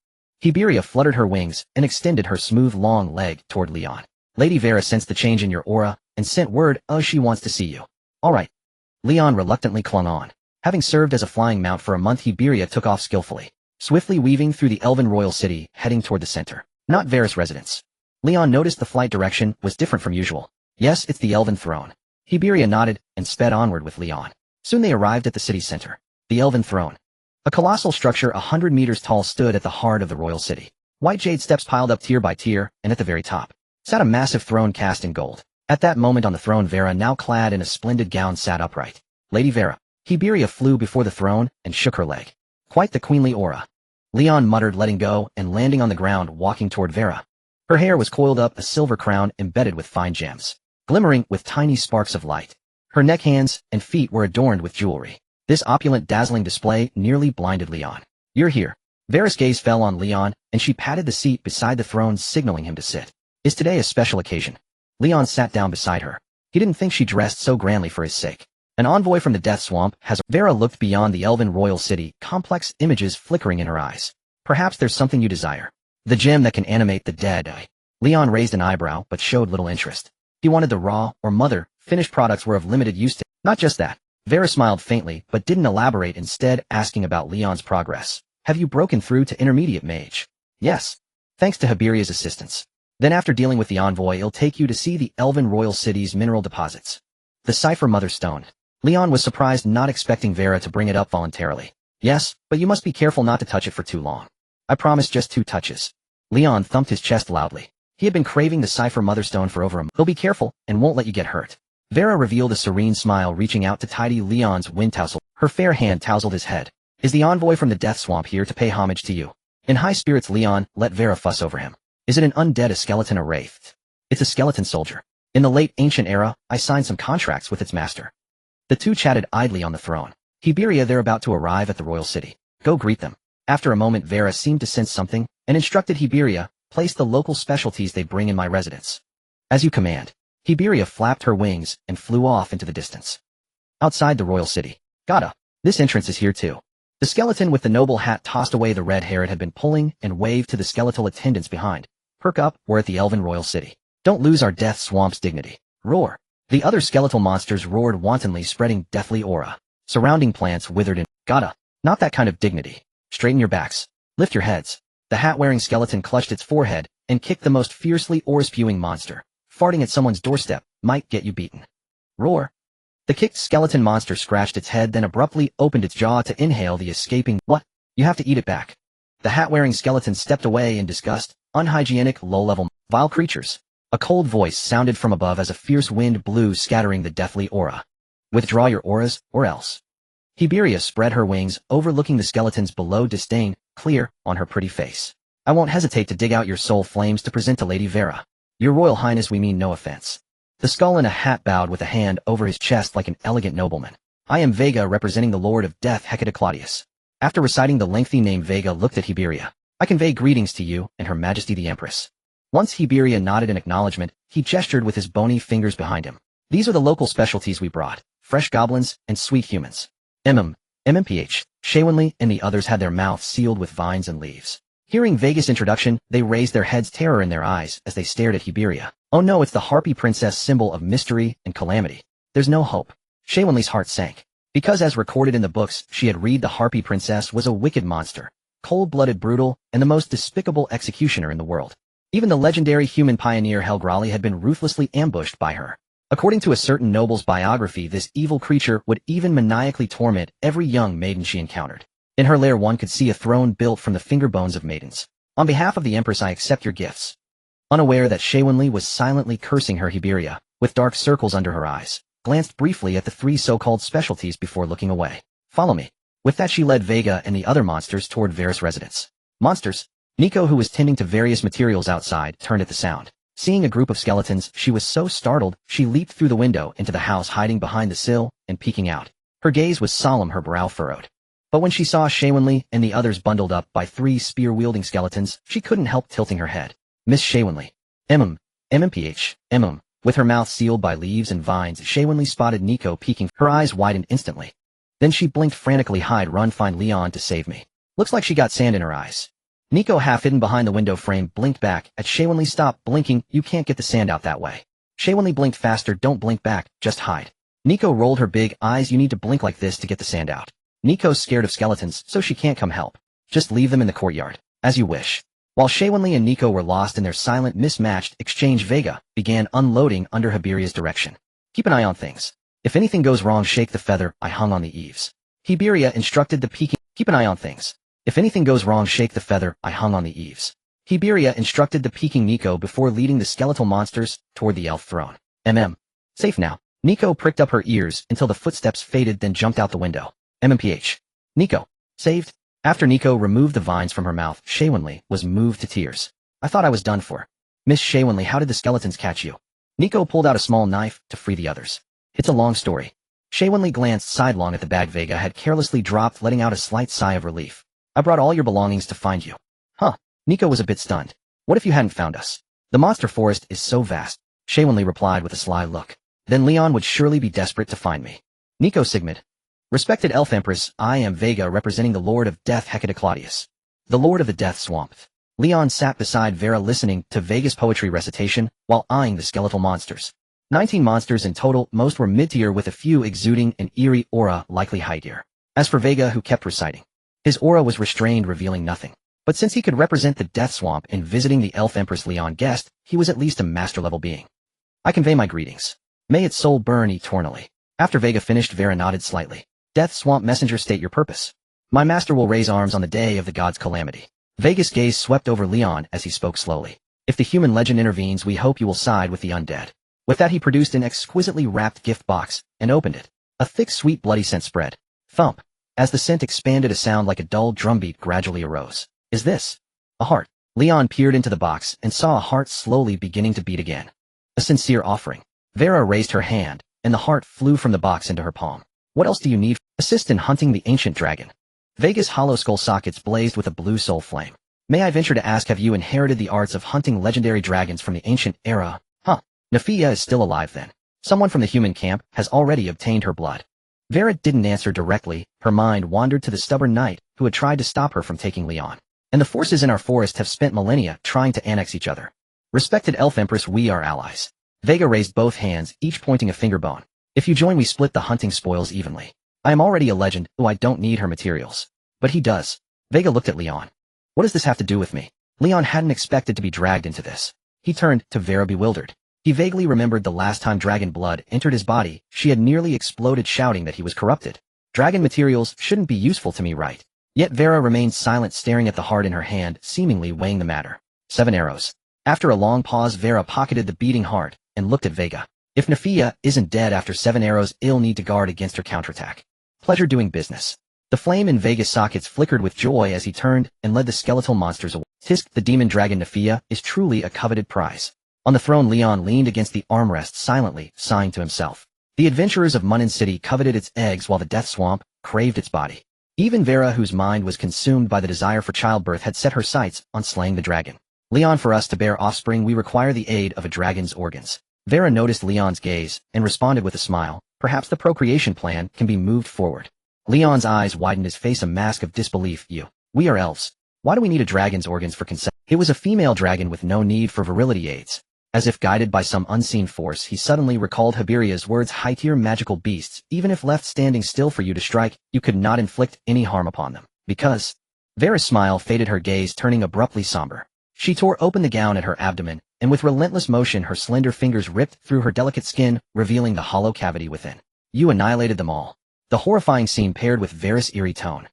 Hiberia fluttered her wings and extended her smooth long leg toward Leon. Lady Vera sensed the change in your aura and sent word, she wants to see you. All right. Leon reluctantly clung on. Having served as a flying mount for a month, Hiberia took off skillfully, swiftly weaving through the elven royal city, heading toward the center. Not Vera's residence. Leon noticed the flight direction was different from usual. Yes, it's the elven throne. Hiberia nodded and sped onward with Leon. Soon they arrived at the city's center. The elven throne. A colossal structure 100 meters tall stood at the heart of the royal city. White jade steps piled up tier by tier, and at the very top sat a massive throne cast in gold. At that moment on the throne, Vera, now clad in a splendid gown, sat upright. Lady Vera. Hiberia flew before the throne and shook her leg. Quite the queenly aura. Leon muttered, letting go and landing on the ground, walking toward Vera. Her hair was coiled up, a silver crown embedded with fine gems, glimmering with tiny sparks of light. Her neck, hands, and feet were adorned with jewelry. This opulent, dazzling display nearly blinded Leon. You're here. Vera's gaze fell on Leon, and she patted the seat beside the throne, signaling him to sit. Is today a special occasion? Leon sat down beside her. He didn't think she dressed so grandly for his sake. An envoy from the Death Swamp has... Vera looked beyond the elven royal city, complex images flickering in her eyes. Perhaps there's something you desire. The gem that can animate the dead. Leon raised an eyebrow, but showed little interest. He wanted the raw, or mother, finished products were of limited use to... Not just that. Vera smiled faintly, but didn't elaborate, instead asking about Leon's progress. Have you broken through to intermediate mage? Yes. Thanks to Hiberia's assistance. Then after dealing with the envoy, it'll take you to see the elven royal city's mineral deposits. The Cipher Mother Stone. Leon was surprised, not expecting Vera to bring it up voluntarily. Yes, but you must be careful not to touch it for too long. I promise, just 2 touches. Leon thumped his chest loudly. He had been craving the Cipher Mother Stone for over a month. He'll be careful and won't let you get hurt. Vera revealed a serene smile, reaching out to tidy Leon's wind tousle. Her fair hand tousled his head. Is the envoy from the Death Swamp here to pay homage to you? In high spirits, Leon let Vera fuss over him. Is it an undead, a skeleton, a wraith? It's a skeleton soldier. In the late ancient era, I signed some contracts with its master. The two chatted idly on the throne. Hiberia, they're about to arrive at the royal city. Go greet them. After a moment, Vera seemed to sense something and instructed Hiberia, place the local specialties they bring in my residence. As you command. Hiberia flapped her wings and flew off into the distance. Outside the royal city. Gotta. This entrance is here too. The skeleton with the noble hat tossed away the red hair it had been pulling and waved to the skeletal attendants behind. Perk up, we're at the elven royal city. Don't lose our Death Swamp's dignity. Roar. The other skeletal monsters roared wantonly, spreading deathly aura. Surrounding plants withered in. Gotta. Not that kind of dignity. Straighten your backs. Lift your heads. The hat-wearing skeleton clutched its forehead and kicked the most fiercely aura-spewing monster. Farting at someone's doorstep might get you beaten. Roar. The kicked skeleton monster scratched its head, then abruptly opened its jaw to inhale the escaping. What? You have to eat it back. The hat-wearing skeleton stepped away in disgust. Unhygienic, low-level, vile creatures. A cold voice sounded from above as a fierce wind blew, scattering the deathly aura. Withdraw your auras, or else. Hiberia spread her wings, overlooking the skeletons below, disdain clear on her pretty face. I won't hesitate to dig out your soul flames to present to Lady Vera. Your Royal Highness, we mean no offense. The skull in a hat bowed with a hand over his chest like an elegant nobleman. I am Vega, representing the Lord of Death, Hecate Claudius. After reciting the lengthy name, Vega looked at Hiberia. I convey greetings to you and Her Majesty the Empress. Once Hiberia nodded in acknowledgement, he gestured with his bony fingers behind him. These are the local specialties we brought, fresh goblins and sweet humans. MMPH, Shaywinley and the others had their mouths sealed with vines and leaves. Hearing Vega's introduction, they raised their heads, terror in their eyes as they stared at Hiberia. Oh no, it's the Harpy Princess, symbol of mystery and calamity. There's no hope. Shaywinley's heart sank. Because as recorded in the books, she had read the Harpy Princess was a wicked monster, cold-blooded, brutal, and the most despicable executioner in the world. Even the legendary human pioneer Helgrali had been ruthlessly ambushed by her. According to a certain noble's biography, this evil creature would even maniacally torment every young maiden she encountered. In her lair one could see a throne built from the finger bones of maidens. On behalf of the Empress, I accept your gifts. Unaware that Shaywinley was silently cursing her, Hiberia, with dark circles under her eyes, glanced briefly at the three so-called specialties before looking away. Follow me. With that she led Vega and the other monsters toward Vera's residence. Monsters? Nico, who was tending to various materials outside, turned at the sound. Seeing a group of skeletons, she was so startled, she leaped through the window into the house, hiding behind the sill and peeking out. Her gaze was solemn, her brow furrowed. But when she saw Shaywinley and the others bundled up by three spear-wielding skeletons, she couldn't help tilting her head. Miss Shaywinley. MMPH. With her mouth sealed by leaves and vines, Shaywinley spotted Nico peeking. Her eyes widened instantly. Then she blinked frantically. Hide, run, find Leon to save me. Looks like she got sand in her eyes. Nico, half hidden behind the window frame, blinked back at Shaywinley. Stop blinking, you can't get the sand out that way. Shaywinley blinked faster. Don't blink back, just hide. Nico rolled her big eyes. You need to blink like this to get the sand out. Nico's scared of skeletons, so she can't come help. Just leave them in the courtyard. As you wish. While Shaywinley and Nico were lost in their silent, mismatched exchange, Vega began unloading under Hiberia's direction. Keep an eye on things. If anything goes wrong, shake the feather I hung on the eaves. Hiberia instructed the peeking. Keep an eye on things. If anything goes wrong, shake the feather I hung on the eaves. Hiberia instructed the peeking Nico before leading the skeletal monsters toward the elf throne. Safe now. Nico pricked up her ears until the footsteps faded, then jumped out the window. MMPH. Nico. Saved? After Nico removed the vines from her mouth, Shaywinley was moved to tears. I thought I was done for. Miss Shaywinley, how did the skeletons catch you? Nico pulled out a small knife to free the others. It's a long story. Shaywinley glanced sidelong at the bag Vega had carelessly dropped, letting out a slight sigh of relief. I brought all your belongings to find you. Huh. Nico was a bit stunned. What if you hadn't found us? The monster forest is so vast, Shaywinley replied with a sly look. Then Leon would surely be desperate to find me. Nico Sigmund. Respected Elf Empress, I am Vega, representing the Lord of Death, Hecate Claudius, the Lord of the Death Swamp. Leon sat beside Vera, listening to Vega's poetry recitation while eyeing the skeletal monsters. 19 monsters in total, most were mid-tier with a few exuding an eerie aura, likely high tier. As for Vega, who kept reciting, his aura was restrained, revealing nothing. But since he could represent the Death Swamp in visiting the Elf Empress Leon guessed, he was at least a master-level being. I convey my greetings. May its soul burn eternally. After Vega finished, Vera nodded slightly. Death Swamp messenger, state your purpose. My master will raise arms on the day of the god's calamity. Vega's gaze swept over Leon as he spoke slowly. If the human legend intervenes, we hope you will side with the undead. With that he produced an exquisitely wrapped gift box and opened it. A thick, sweet, bloody scent spread. Thump. As the scent expanded, a sound like a dull drumbeat gradually arose. Is this a heart? Leon peered into the box and saw a heart slowly beginning to beat again. A sincere offering. Vera raised her hand, and the heart flew from the box into her palm. What else do you need? Assist in hunting the ancient dragon. Vega's hollow skull sockets blazed with a blue soul flame. May I venture to ask, have you inherited the arts of hunting legendary dragons from the ancient era? Huh. Nafia is still alive then. Someone from the human camp has already obtained her blood. Vera didn't answer directly. Her mind wandered to the stubborn knight who had tried to stop her from taking Leon. And the forces in our forest have spent millennia trying to annex each other. Respected Elf Empress, we are allies. Vega raised both hands, each pointing a finger bone. If you join, we split the hunting spoils evenly. I am already a legend, though I don't need her materials. But he does. Vega looked at Leon. What does this have to do with me? Leon hadn't expected to be dragged into this. He turned to Vera, bewildered. He vaguely remembered the last time dragon blood entered his body, she had nearly exploded, shouting that he was corrupted. Dragon materials shouldn't be useful to me, right? Yet Vera remained silent, staring at the heart in her hand, seemingly weighing the matter. 7 arrows. After a long pause, Vera pocketed the beating heart and looked at Vega. If Nafia isn't dead after 7 arrows, I'll need to guard against her counterattack. Pleasure doing business. The flame in Vega's sockets flickered with joy as he turned and led the skeletal monsters away. Tisk, the demon dragon Nafia, is truly a coveted prize. On the throne, Leon leaned against the armrest silently, sighing to himself. The adventurers of Munin City coveted its eggs while the Death Swamp craved its body. Even Vera, whose mind was consumed by the desire for childbirth, had set her sights on slaying the dragon. Leon, for us to bear offspring we require the aid of a dragon's organs. Vera noticed Leon's gaze and responded with a smile. Perhaps the procreation plan can be moved forward. Leon's eyes widened, his face a mask of disbelief. We are elves. Why do we need a dragon's organs for consent? It was a female dragon with no need for virility aids. As if guided by some unseen force, he suddenly recalled Habiria's words, high-tier magical beasts, even if left standing still for you to strike, you could not inflict any harm upon them. Because... Vera's smile faded, her gaze turning abruptly somber. She tore open the gown at her abdomen, and with relentless motion her slender fingers ripped through her delicate skin, revealing the hollow cavity within. You annihilated them all. The horrifying scene paired with Vera's eerie tone.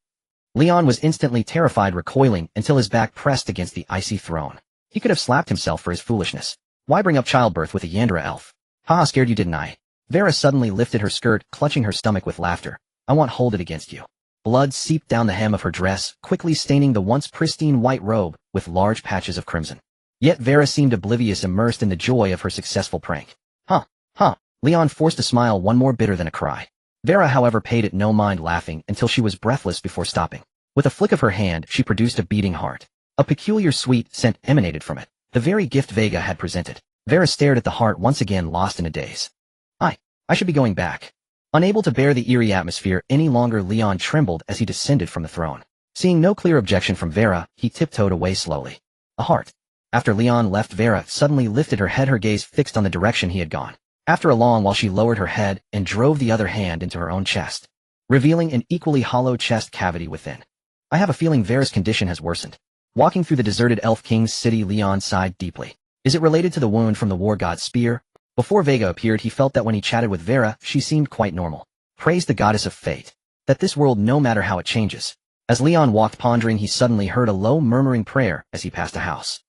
Leon was instantly terrified, recoiling until his back pressed against the icy throne. He could have slapped himself for his foolishness. Why bring up childbirth with a Yandra elf? Haha, scared you, didn't I? Vera suddenly lifted her skirt, clutching her stomach with laughter. I won't hold it against you. Blood seeped down the hem of her dress, quickly staining the once pristine white robe with large patches of crimson. Yet Vera seemed oblivious, immersed in the joy of her successful prank. Leon forced a smile, one more bitter than a cry. Vera, however, paid it no mind, laughing until she was breathless before stopping. With a flick of her hand, she produced a beating heart. A peculiar sweet scent emanated from it, the very gift Vega had presented. Vera stared at the heart, once again lost in a daze. I should be going back. Unable to bear the eerie atmosphere any longer, Leon trembled as he descended from the throne. Seeing no clear objection from Vera, he tiptoed away slowly. A heart. After Leon left, Vera suddenly lifted her head, her gaze fixed on the direction he had gone. After a long while she lowered her head and drove the other hand into her own chest, revealing an equally hollow chest cavity within. I have a feeling Vera's condition has worsened. Walking through the deserted Elf King's city, Leon sighed deeply. Is it related to the wound from the war god's spear? Before Vega appeared, he felt that when he chatted with Vera, she seemed quite normal. Praise the goddess of fate. That this world, no matter how it changes. As Leon walked pondering, he suddenly heard a low murmuring prayer as he passed a house.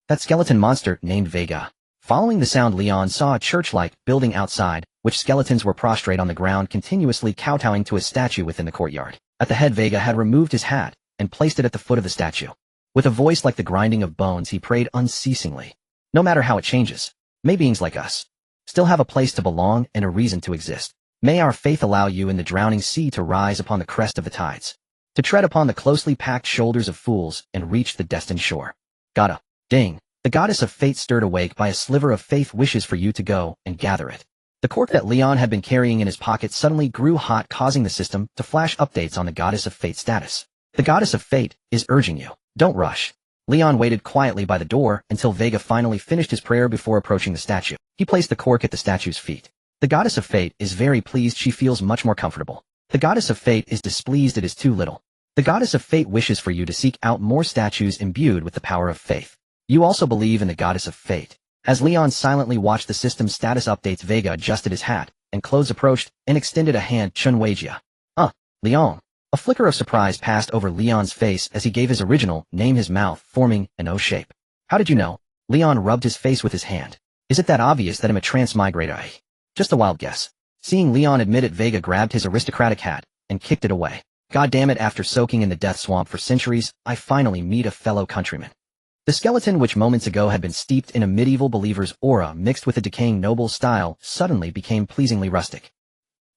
That skeleton monster named Vega. Following the sound, Leon saw a church-like building outside, which skeletons were prostrate on the ground, continuously kowtowing to a statue within the courtyard. At the head, Vega had removed his hat and placed it at the foot of the statue. With a voice like the grinding of bones, he prayed unceasingly. No matter how it changes, may beings like us still have a place to belong and a reason to exist. May our faith allow you in the drowning sea to rise upon the crest of the tides, to tread upon the closely packed shoulders of fools and reach the destined shore. Gotta. Ding. The goddess of fate, stirred awake by a sliver of faith, wishes for you to go and gather it. The cork that Leon had been carrying in his pocket suddenly grew hot, causing the system to flash updates on the goddess of fate status. The goddess of fate is urging you. Don't rush. Leon waited quietly by the door until Vega finally finished his prayer before approaching the statue. He placed the cork at the statue's feet. The goddess of fate is very pleased, she feels much more comfortable. The goddess of fate is displeased, it is too little. The goddess of fate wishes for you to seek out more statues imbued with the power of faith. You also believe in the goddess of fate. As Leon silently watched the system's status updates, Vega adjusted his hat, and close approached and extended a hand. Chunweijia. Leon. A flicker of surprise passed over Leon's face as he gave his original name, his mouth forming an O shape. How did you know? Leon rubbed his face with his hand. Is it that obvious that I'm a transmigrator? Just a wild guess. Seeing Leon admit it, Vega grabbed his aristocratic hat and kicked it away. God damn it, after soaking in the death swamp for centuries, I finally meet a fellow countryman. The skeleton, which moments ago had been steeped in a medieval believer's aura mixed with a decaying noble style, suddenly became pleasingly rustic.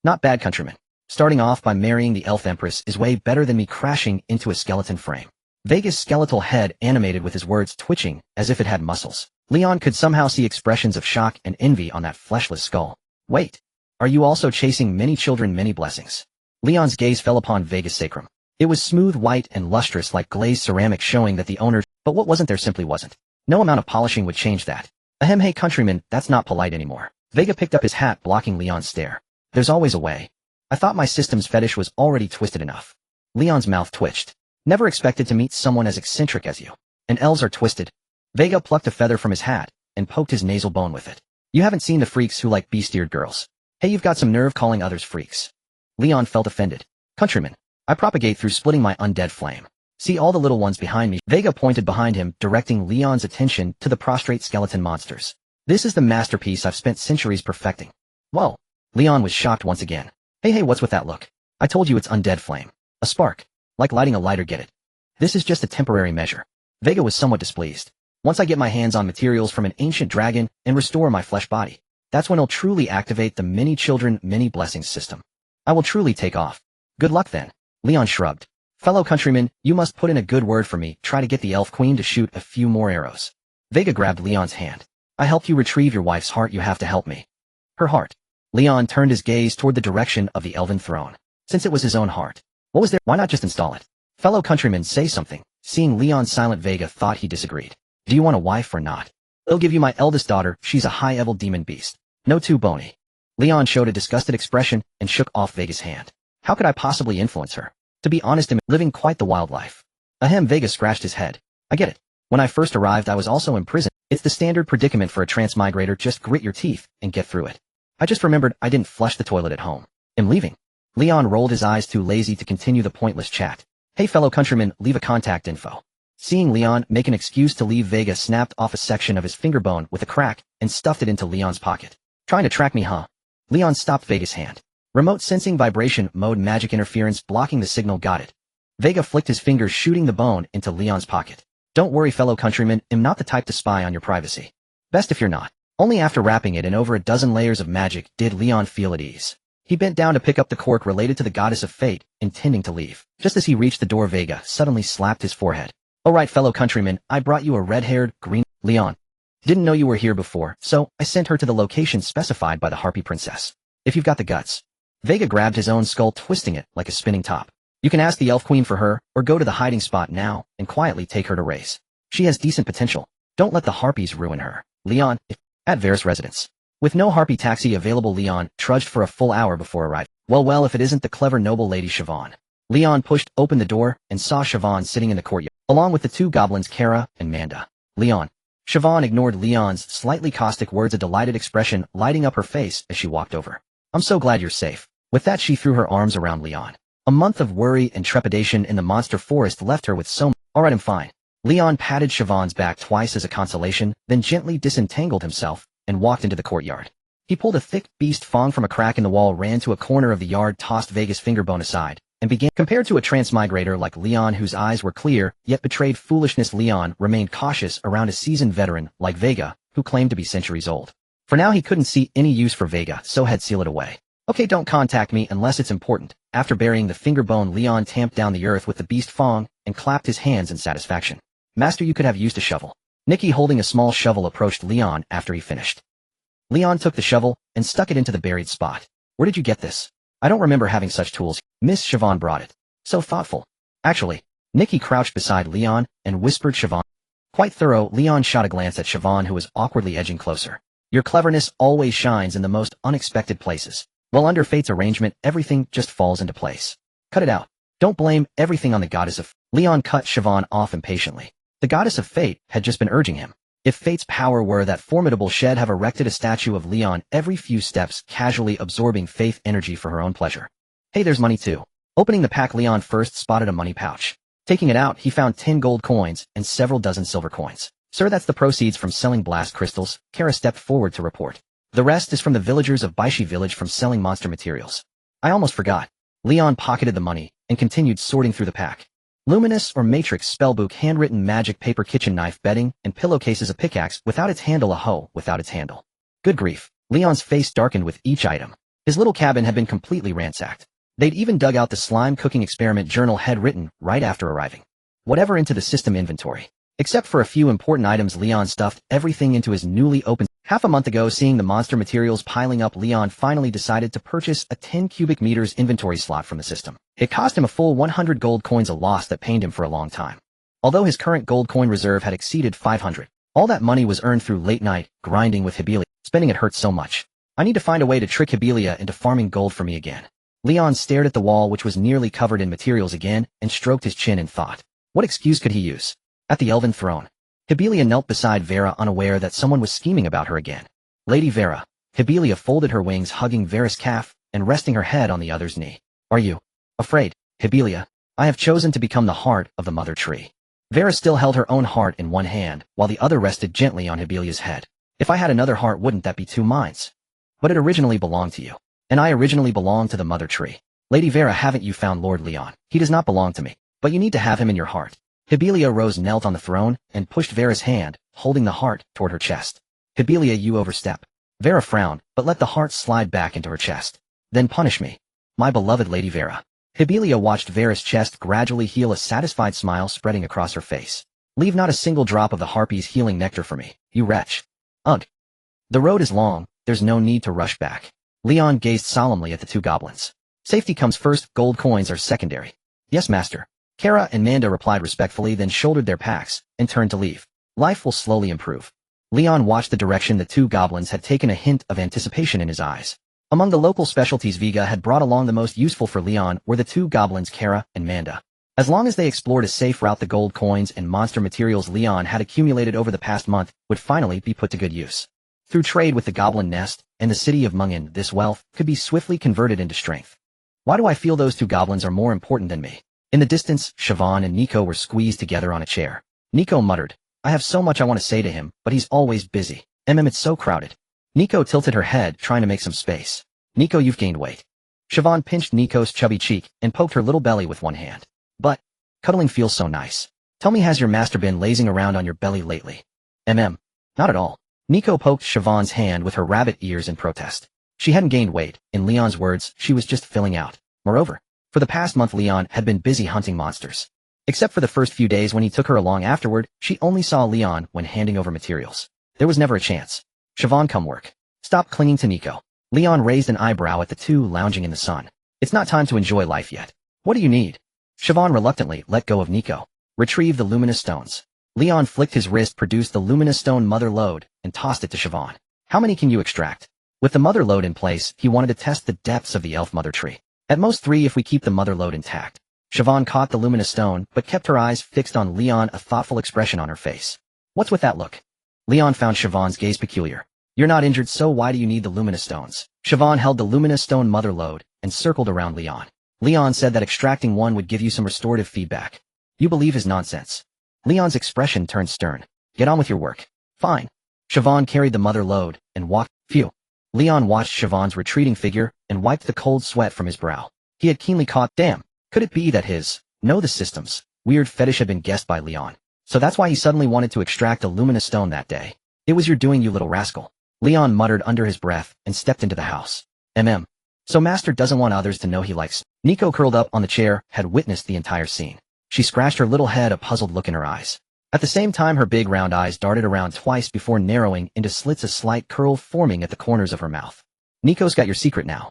Not bad, countryman. Starting off by marrying the elf empress is way better than me crashing into a skeleton frame. Vega's skeletal head animated with his words, twitching as if it had muscles. Leon could somehow see expressions of shock and envy on that fleshless skull. Wait. Are you also chasing many children, many blessings? Leon's gaze fell upon Vega's sacrum. It was smooth, white, and lustrous like glazed ceramic, showing that the owner... But what wasn't there simply wasn't. No amount of polishing would change that. Ahem, hey countryman, that's not polite anymore. Vega picked up his hat, blocking Leon's stare. There's always a way. I thought my system's fetish was already twisted enough. Leon's mouth twitched. Never expected to meet someone as eccentric as you. And elves are twisted. Vega plucked a feather from his hat and poked his nasal bone with it. You haven't seen the freaks who like beast-eared girls. Hey, you've got some nerve calling others freaks. Leon felt offended. Countryman, I propagate through splitting my undead flame. See all the little ones behind me? Vega pointed behind him, directing Leon's attention to the prostrate skeleton monsters. This is the masterpiece I've spent centuries perfecting. Whoa. Leon was shocked once again. Hey, what's with that look? I told you it's undead flame. A spark. Like lighting a lighter, get it? This is just a temporary measure. Vega was somewhat displeased. Once I get my hands on materials from an ancient dragon and restore my flesh body, that's when I'll truly activate the many children, many blessings system. I will truly take off. Good luck then. Leon shrugged. Fellow countrymen, you must put in a good word for me. Try to get the elf queen to shoot a few more arrows. Vega grabbed Leon's hand. I helped you retrieve your wife's heart. You have to help me. Her heart. Leon turned his gaze toward the direction of the elven throne. Since it was his own heart, what was there? Why not just install it? Fellow countrymen, say something. Seeing Leon silent, Vega thought he disagreed. Do you want a wife or not? I'll give you my eldest daughter. She's a high-level demon beast. No too bony. Leon showed a disgusted expression and shook off Vega's hand. How could I possibly influence her? To be honest, I'm living quite the wild life. Ahem, Vega scratched his head. I get it. When I first arrived, I was also in prison. It's the standard predicament for a transmigrator. Just grit your teeth and get through it. I just remembered I didn't flush the toilet at home. I'm leaving. Leon rolled his eyes, too lazy to continue the pointless chat. Hey fellow countrymen, leave a contact info. Seeing Leon make an excuse to leave, Vega snapped off a section of his finger bone with a crack and stuffed it into Leon's pocket. Trying to track me, huh? Leon stopped Vega's hand. Remote sensing vibration mode, magic interference blocking the signal. Got it. Vega flicked his fingers, shooting the bone into Leon's pocket. Don't worry fellow countrymen, I'm not the type to spy on your privacy. Best if you're not. Only after wrapping it in over a dozen layers of magic did Leon feel at ease. He bent down to pick up the cork related to the goddess of fate, intending to leave. Just as he reached the door, Vega suddenly slapped his forehead. All right fellow countrymen, I brought you a red-haired, green... Leon. Didn't know you were here before, so I sent her to the location specified by the Harpy Princess. If you've got the guts. Vega grabbed his own skull, twisting it like a spinning top. You can ask the Elf Queen for her, or go to the hiding spot now and quietly take her to race. She has decent potential. Don't let the Harpies ruin her. Leon, at Vera's residence. With no Harpy taxi available, Leon trudged for a full hour before arriving. Well, if it isn't the clever noble lady Siobhan. Leon pushed open the door and saw Siobhan sitting in the courtyard, along with the two goblins Kara and Manda. Leon. Siobhan ignored Leon's slightly caustic words, a delighted expression lighting up her face as she walked over. I'm so glad you're safe. With that, she threw her arms around Leon. A month of worry and trepidation in the monster forest left her with so much. All right, I'm fine. Leon patted Siobhan's back twice as a consolation, then gently disentangled himself and walked into the courtyard. He pulled a thick beast fong from a crack in the wall, ran to a corner of the yard, tossed Vega's fingerbone aside, and began. Compared to a transmigrator like Leon, whose eyes were clear yet betrayed foolishness, Leon remained cautious around a seasoned veteran like Vega, who claimed to be centuries old. For now, he couldn't see any use for Vega, so had sealed it away. Okay, don't contact me unless it's important. After burying the fingerbone, Leon tamped down the earth with the beast fong and clapped his hands in satisfaction. Master, you could have used a shovel. Nikki, holding a small shovel, approached Leon after he finished. Leon took the shovel and stuck it into the buried spot. Where did you get this? I don't remember having such tools. Miss Siobhan brought it. So thoughtful. Actually, Nikki crouched beside Leon and whispered Siobhan. Quite thorough. Leon shot a glance at Siobhan, who was awkwardly edging closer. Your cleverness always shines in the most unexpected places. Well, under fate's arrangement, everything just falls into place. Cut it out. Don't blame everything on the goddess of... Leon cut Siobhan off impatiently. The goddess of fate had just been urging him. If fate's power were that formidable, she'd have erected a statue of Leon every few steps, casually absorbing faith energy for her own pleasure. Hey, there's money too. Opening the pack, Leon first spotted a money pouch. Taking it out, he found 10 gold coins and several dozen silver coins. Sir, that's the proceeds from selling blast crystals. Kara stepped forward to report. The rest is from the villagers of Baishi village from selling monster materials. I almost forgot. Leon pocketed the money and continued sorting through the pack. Luminous or Matrix spellbook, handwritten magic paper, kitchen knife, bedding, and pillowcases, a pickaxe without its handle, a hoe without its handle. Good grief. Leon's face darkened with each item. His little cabin had been completely ransacked. They'd even dug out the slime cooking experiment journal had written right after arriving. Whatever into the system inventory. Except for a few important items, Leon stuffed everything into his newly opened. Half a month ago, seeing the monster materials piling up, Leon finally decided to purchase a 10 cubic meters inventory slot from the system. It cost him a full 100 gold coins, a loss that pained him for a long time. Although his current gold coin reserve had exceeded 500, all that money was earned through late night grinding with Hibelia. Spending it hurt so much. I need to find a way to trick Hibelia into farming gold for me again. Leon stared at the wall, which was nearly covered in materials again, and stroked his chin in thought. What excuse could he use? At the elven throne, Hibelia knelt beside Vera, unaware that someone was scheming about her again. Lady Vera. Hibelia folded her wings, hugging Vera's calf and resting her head on the other's knee. Are you afraid, Hibelia? I have chosen to become the heart of the mother tree. Vera still held her own heart in one hand, while the other rested gently on Hibelia's head. If I had another heart, wouldn't that be two minds? But it originally belonged to you. And I originally belonged to the mother tree. Lady Vera, haven't you found Lord Leon? He does not belong to me, but you need to have him in your heart. Hibelia rose, knelt on the throne, and pushed Vera's hand, holding the heart toward her chest. Hibelia, you overstep. Vera frowned, but let the heart slide back into her chest. Then punish me. My beloved Lady Vera. Hibelia watched Vera's chest gradually heal, a satisfied smile spreading across her face. Leave not a single drop of the harpy's healing nectar for me, you wretch. Ugh. The road is long, there's no need to rush back. Leon gazed solemnly at the two goblins. Safety comes first, gold coins are secondary. Yes, master. Kara and Manda replied respectfully, then shouldered their packs and turned to leave. Life will slowly improve. Leon watched the direction the two goblins had taken, a hint of anticipation in his eyes. Among the local specialties Vega had brought along, the most useful for Leon were the two goblins Kara and Manda. As long as they explored a safe route, the gold coins and monster materials Leon had accumulated over the past month would finally be put to good use. Through trade with the Goblin Nest and the city of Mungen, this wealth could be swiftly converted into strength. Why do I feel those two goblins are more important than me? In the distance, Siobhan and Nico were squeezed together on a chair. Nico muttered, I have so much I want to say to him, but he's always busy. It's so crowded. Nico tilted her head, trying to make some space. Nico, you've gained weight. Siobhan pinched Nico's chubby cheek and poked her little belly with one hand. But, cuddling feels so nice. Tell me, has your master been lazing around on your belly lately? Not at all. Nico poked Siobhan's hand with her rabbit ears in protest. She hadn't gained weight, in Leon's words, she was just filling out. Moreover, for the past month Leon had been busy hunting monsters. Except for the first few days when he took her along afterward, she only saw Leon when handing over materials. There was never a chance. Siobhan, come work. Stop clinging to Nico. Leon raised an eyebrow at the two lounging in the sun. It's not time to enjoy life yet. What do you need? Siobhan reluctantly let go of Nico. Retrieve the luminous stones. Leon flicked his wrist, produced the luminous stone mother lode, and tossed it to Siobhan. How many can you extract? With the mother lode in place, he wanted to test the depths of the elf mother tree. At most 3 if we keep the mother lode intact. Siobhan caught the luminous stone, but kept her eyes fixed on Leon, a thoughtful expression on her face. What's with that look? Leon found Siobhan's gaze peculiar. You're not injured, so why do you need the luminous stones? Siobhan held the luminous stone mother lode and circled around Leon. Leon said that extracting one would give you some restorative feedback. You believe his nonsense? Leon's expression turned stern. Get on with your work. Fine. Siobhan carried the mother lode and walked. Phew. Leon watched Siobhan's retreating figure and wiped the cold sweat from his brow. He had keenly caught. Damn. Could it be that his the systems weird fetish had been guessed by Leon? So that's why he suddenly wanted to extract a luminous stone that day. It was your doing, you little rascal. Leon muttered under his breath and stepped into the house. So master doesn't want others to know he likes. Nico, curled up on the chair, had witnessed the entire scene. She scratched her little head, a puzzled look in her eyes. At the same time, her big round eyes darted around twice before narrowing into slits, a slight curl forming at the corners of her mouth. Nico's got your secret now.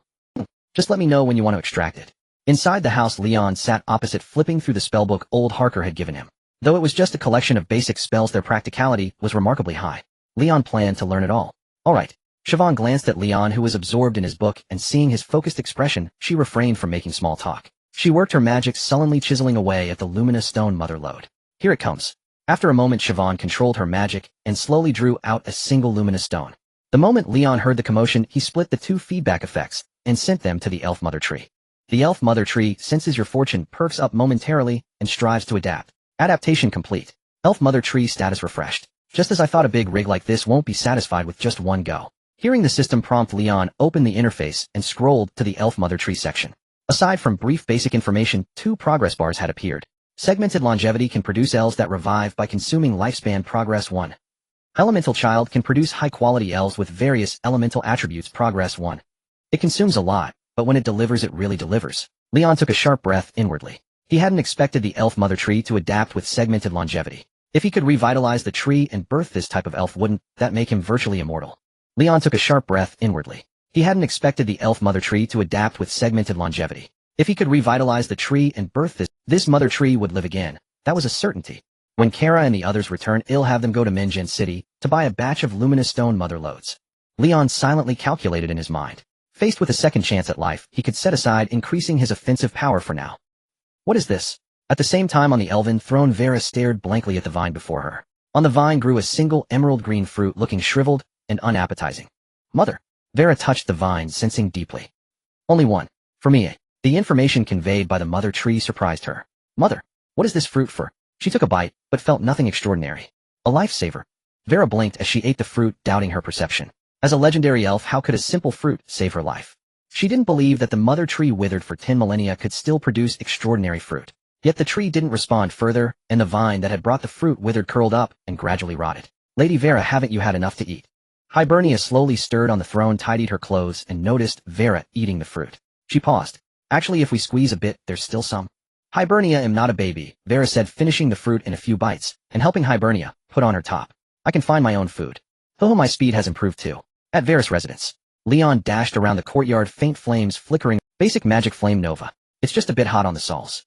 Just let me know when you want to extract it. Inside the house, Leon sat opposite, flipping through the spellbook old Harker had given him. Though it was just a collection of basic spells, their practicality was remarkably high. Leon planned to learn it all. All right. Siobhan glanced at Leon, who was absorbed in his book, and seeing his focused expression, she refrained from making small talk. She worked her magic, sullenly chiseling away at the luminous stone mother lode. Here it comes. After a moment, Siobhan controlled her magic and slowly drew out a single luminous stone. The moment Leon heard the commotion, he split the 2 feedback effects and sent them to the elf mother tree. The elf mother tree senses your fortune, perks up momentarily, and strives to adapt. Adaptation complete. Elf mother tree status refreshed. Just as I thought, a big rig like this won't be satisfied with just one go. Hearing the system prompt, Leon opened the interface and scrolled to the elf mother tree section. Aside from brief basic information, 2 progress bars had appeared. Segmented longevity can produce elves that revive by consuming lifespan. Progress 1. Elemental child can produce high-quality elves with various elemental attributes. Progress 1. It consumes a lot, but when it delivers, it really delivers. Leon took a sharp breath inwardly. He hadn't expected the elf mother tree to adapt with segmented longevity. If he could revitalize the tree and birth this type of elf, wouldn't that make him virtually immortal? Leon took a sharp breath inwardly. He hadn't expected the elf mother tree to adapt with segmented longevity. If he could revitalize the tree and birth this mother tree would live again. That was a certainty. When Kara and the others return, he'll have them go to Mingen City to buy a batch of luminous stone mother lodes. Leon silently calculated in his mind. Faced with a second chance at life, he could set aside increasing his offensive power for now. What is this? At the same time, on the elven throne, Vera stared blankly at the vine before her. On the vine grew a single emerald green fruit, looking shriveled and unappetizing. Mother. Vera touched the vine, sensing deeply. Only one. For me. The information conveyed by the mother tree surprised her. Mother, what is this fruit for? She took a bite, but felt nothing extraordinary. A lifesaver. Vera blinked as she ate the fruit, doubting her perception. As a legendary elf, how could a simple fruit save her life? She didn't believe that the mother tree, withered for 10 millennia, could still produce extraordinary fruit. Yet the tree didn't respond further, and the vine that had brought the fruit withered, curled up, and gradually rotted. Lady Vera, haven't you had enough to eat? Hibernia slowly stirred on the throne, tidied her clothes, and noticed Vera eating the fruit. She paused. Actually, if we squeeze a bit, there's still some. Hibernia am not a baby, Vera said, finishing the fruit in a few bites, and helping Hibernia put on her top. I can find my own food. Oh, my speed has improved too. At Vera's residence, Leon dashed around the courtyard, faint flames flickering. Basic magic flame nova. It's just a bit hot on the soles.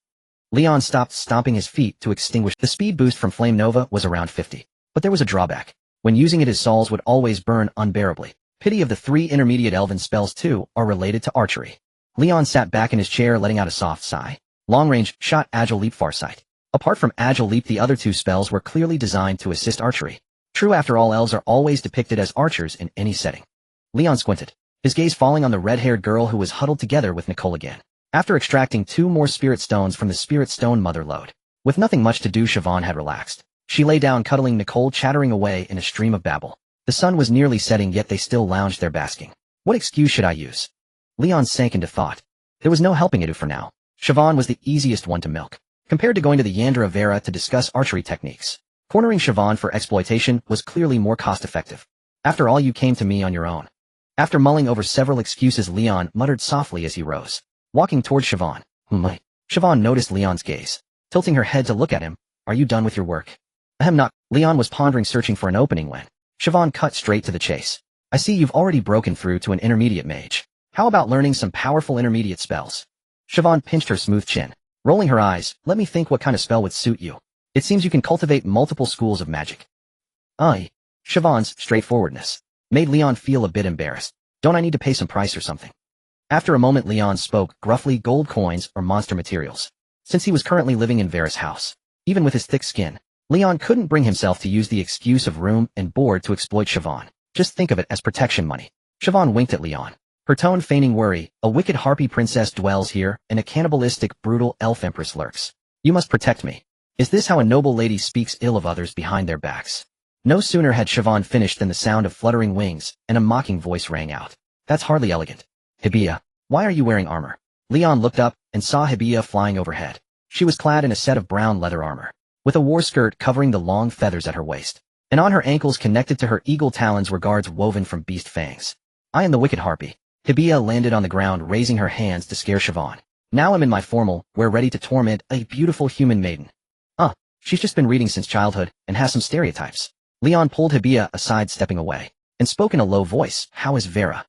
Leon stopped stomping his feet to extinguish. The speed boost from flame nova was around 50. But there was a drawback. When using it, his soles would always burn unbearably. Pity of the 3 intermediate elven spells too are related to archery. Leon sat back in his chair, letting out a soft sigh. Long-range, shot, agile leap, farsight. Apart from agile leap, the other 2 spells were clearly designed to assist archery. True, after all, elves are always depicted as archers in any setting. Leon squinted, his gaze falling on the red-haired girl who was huddled together with Nicole again. After extracting 2 more spirit stones from the spirit stone mother lode, with nothing much to do, Siobhan had relaxed. She lay down, cuddling Nicole, chattering away in a stream of babble. The sun was nearly setting, yet they still lounged there basking. What excuse should I use? Leon sank into thought. There was no helping it for now. Siobhan was the easiest one to milk. Compared to going to the Yandra Vera to discuss archery techniques, cornering Siobhan for exploitation was clearly more cost-effective. After all, you came to me on your own. After mulling over several excuses, Leon muttered softly as he rose, walking towards Siobhan. Siobhan noticed Leon's gaze, tilting her head to look at him. Are you done with your work? Ahem, not. Leon was pondering, searching for an opening when Siobhan cut straight to the chase. I see you've already broken through to an intermediate mage. How about learning some powerful intermediate spells? Siobhan pinched her smooth chin, rolling her eyes. Let me think what kind of spell would suit you. It seems you can cultivate multiple schools of magic. Siobhan's straightforwardness made Leon feel a bit embarrassed. Don't I need to pay some price or something? After a moment, Leon spoke gruffly. Gold coins or monster materials. Since he was currently living in Vera's house, even with his thick skin, Leon couldn't bring himself to use the excuse of room and board to exploit Siobhan. Just think of it as protection money. Siobhan winked at Leon, her tone feigning worry. A wicked harpy princess dwells here, and a cannibalistic, brutal elf empress lurks. You must protect me. Is this how a noble lady speaks ill of others behind their backs? No sooner had Siobhan finished than the sound of fluttering wings and a mocking voice rang out. That's hardly elegant. Hibia, why are you wearing armor? Leon looked up and saw Hibia flying overhead. She was clad in a set of brown leather armor, with a war skirt covering the long feathers at her waist, and on her ankles connected to her eagle talons were guards woven from beast fangs. I am the wicked harpy. Hibia landed on the ground, raising her hands to scare Siobhan. Now I'm in my formal, we're ready to torment a beautiful human maiden. She's just been reading since childhood and has some stereotypes. Leon pulled Hibia aside, stepping away, and spoke in a low voice. How is Vera?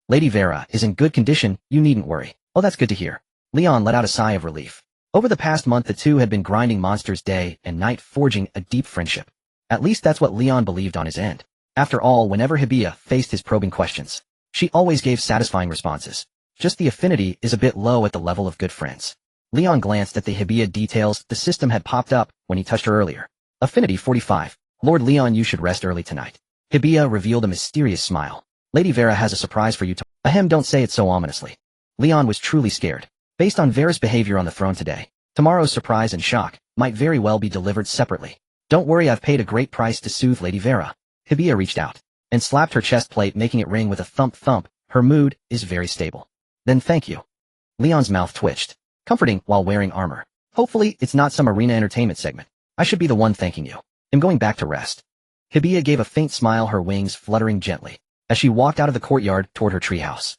Lady Vera is in good condition, you needn't worry. Oh, that's good to hear. Leon let out a sigh of relief. Over the past month, the two had been grinding monsters day and night, forging a deep friendship. At least that's what Leon believed on his end. After all, whenever Hibia faced his probing questions, she always gave satisfying responses. Just the affinity is a bit low at the level of good friends. Leon glanced at the Hibia details. The system had popped up when he touched her earlier. Affinity 45. Lord Leon, you should rest early tonight. Hibia revealed a mysterious smile. Lady Vera has a surprise for you to— Ahem, don't say it so ominously. Leon was truly scared. Based on Vera's behavior on the throne today, tomorrow's surprise and shock might very well be delivered separately. Don't worry, I've paid a great price to soothe Lady Vera. Hibia reached out and slapped her chest plate, making it ring with a thump. Her mood is very stable. Then thank you. Leon's mouth twitched, comforting while wearing armor. Hopefully, it's not some arena entertainment segment. I should be the one thanking you. I'm going back to rest. Hibia gave a faint smile, her wings fluttering gently, as she walked out of the courtyard toward her treehouse.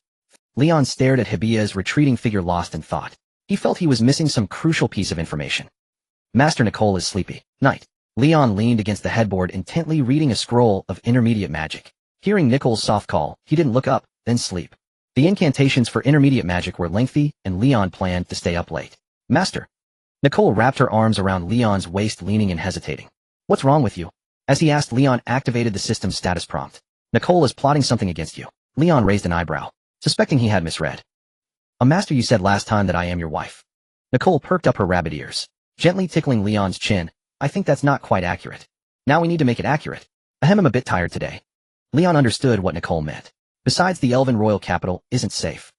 Leon stared at Hibia's retreating figure, lost in thought. He felt he was missing some crucial piece of information. Master Nicole is sleepy. Night. Leon leaned against the headboard, intently reading a scroll of intermediate magic. Hearing Nicole's soft call, he didn't look up, then sleep. The incantations for intermediate magic were lengthy, and Leon planned to stay up late. Master. Nicole wrapped her arms around Leon's waist, leaning and hesitating. What's wrong with you? As he asked, Leon activated the system's status prompt. Nicole is plotting something against you. Leon raised an eyebrow, suspecting he had misread. Master, you said last time that I am your wife. Nicole perked up her rabbit ears, gently tickling Leon's chin. I think that's not quite accurate. Now we need to make it accurate. Ahem, I'm a bit tired today. Leon understood what Nicole meant. Besides, the Elven royal capital isn't safe.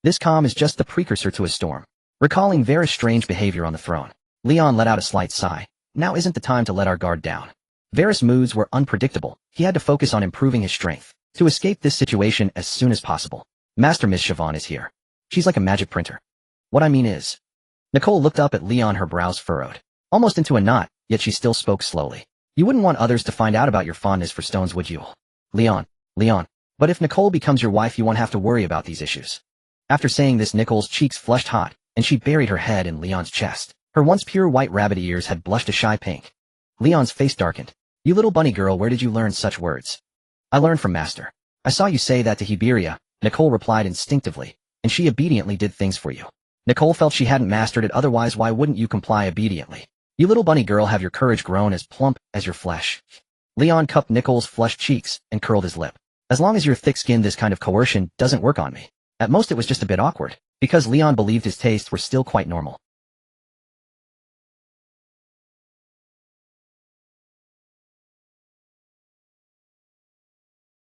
This calm is just the precursor to a storm. Recalling Vera's strange behavior on the throne, Leon let out a slight sigh. Now isn't the time to let our guard down. Vera's moods were unpredictable. He had to focus on improving his strength to escape this situation as soon as possible. Master, Miss Siobhan is here. She's like a magic printer. What I mean is— Nicole looked up at Leon, her brows furrowed, almost into a knot, yet she still spoke slowly. You wouldn't want others to find out about your fondness for stones, would you? Leon. But if Nicole becomes your wife, you won't have to worry about these issues. After saying this, Nicole's cheeks flushed hot, and she buried her head in Leon's chest. Her once pure white rabbit ears had blushed a shy pink. Leon's face darkened. You little bunny girl, where did you learn such words? I learned from Master. I saw you say that to Hiberia, Nicole replied instinctively, and she obediently did things for you. Nicole felt she hadn't mastered it, otherwise why wouldn't you comply obediently? You little bunny girl, have your courage grown as plump as your flesh? Leon cupped Nicole's flushed cheeks and curled his lip. As long as you're thick-skinned, this kind of coercion doesn't work on me. At most it was just a bit awkward, because Leon believed his tastes were still quite normal.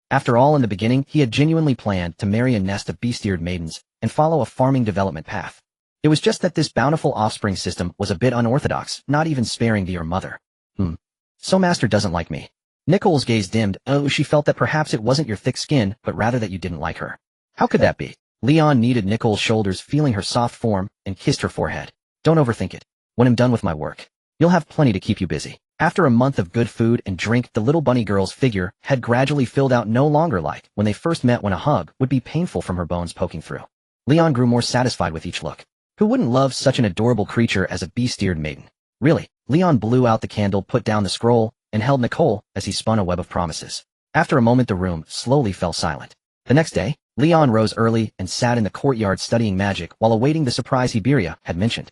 After all, in the beginning, he had genuinely planned to marry a nest of beast-eared maidens and follow a farming development path. It was just that this bountiful offspring system was a bit unorthodox, not even sparing the mother. So Master doesn't like me. Nicole's gaze dimmed. Oh, she felt that perhaps it wasn't your thick skin, but rather that you didn't like her. How could that be? Leon kneaded Nicole's shoulders, feeling her soft form, and kissed her forehead. Don't overthink it. When I'm done with my work, you'll have plenty to keep you busy. After a month of good food and drink, the little bunny girl's figure had gradually filled out, no longer like when they first met, when a hug would be painful from her bones poking through. Leon grew more satisfied with each look. Who wouldn't love such an adorable creature as a beast-eared maiden? Really? Leon blew out the candle, put down the scroll, and held Nicole as he spun a web of promises. After a moment, the room slowly fell silent. The next day, Leon rose early and sat in the courtyard studying magic while awaiting the surprise Hiberia had mentioned.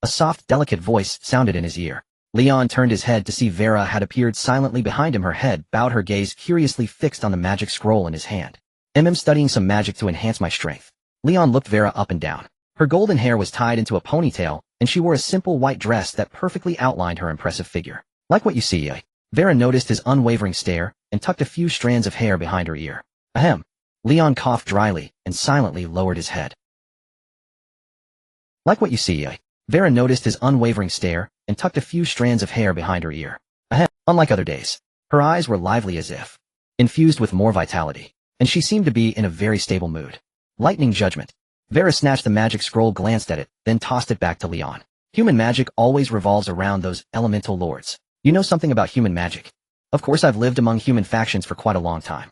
A soft, delicate voice sounded in his ear. Leon turned his head to see Vera had appeared silently behind him, her head bowed, her gaze curiously fixed on the magic scroll in his hand. I'm studying some magic to enhance my strength. Leon looked Vera up and down. Her golden hair was tied into a ponytail, and she wore a simple white dress that perfectly outlined her impressive figure. Like what you see, Vera noticed his unwavering stare and tucked a few strands of hair behind her ear. Ahem. Leon coughed dryly and silently lowered his head. Like what you see, Vera noticed his unwavering stare and tucked a few strands of hair behind her ear. Ahem. Unlike other days, her eyes were lively, as if infused with more vitality, and she seemed to be in a very stable mood. Lightning judgment. Vera snatched the magic scroll, glanced at it, then tossed it back to Leon. Human magic always revolves around those elemental lords. You know something about human magic? Of course, I've lived among human factions for quite a long time.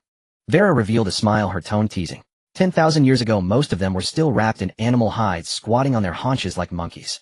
Vera revealed a smile, her tone teasing. 10,000 years ago, most of them were still wrapped in animal hides, squatting on their haunches like monkeys.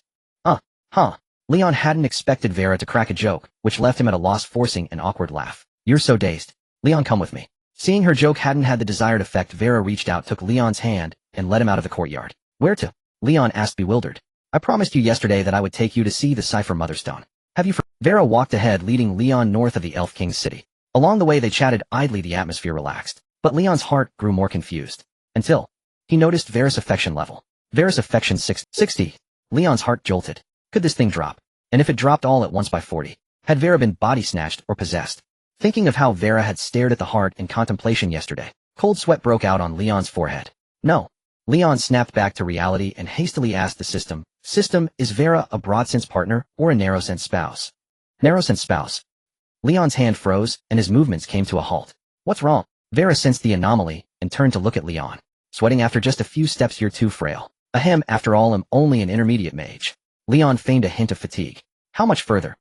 Leon hadn't expected Vera to crack a joke, which left him at a loss, forcing an awkward laugh. You're so dazed. Leon, come with me. Seeing her joke hadn't had the desired effect, Vera reached out, took Leon's hand, and led him out of the courtyard. Where to? Leon asked, bewildered. I promised you yesterday that I would take you to see the Cipher Motherstone. Have you Vera walked ahead, leading Leon north of the Elf King's city. Along the way they chatted idly, the atmosphere relaxed. But Leon's heart grew more confused. Until he noticed Vera's affection level. Vera's affection 60. Leon's heart jolted. Could this thing drop? And if it dropped all at once by 40? Had Vera been body snatched or possessed? Thinking of how Vera had stared at the heart in contemplation yesterday, cold sweat broke out on Leon's forehead. No. Leon snapped back to reality and hastily asked the system. System, is Vera a broad-sense partner or a narrow-sense spouse? Narrow-sense spouse. Leon's hand froze, and his movements came to a halt. What's wrong? Vera sensed the anomaly and turned to look at Leon. Sweating after just a few steps, you're too frail. Ahem, after all, I'm only an intermediate mage. Leon feigned a hint of fatigue. How much further?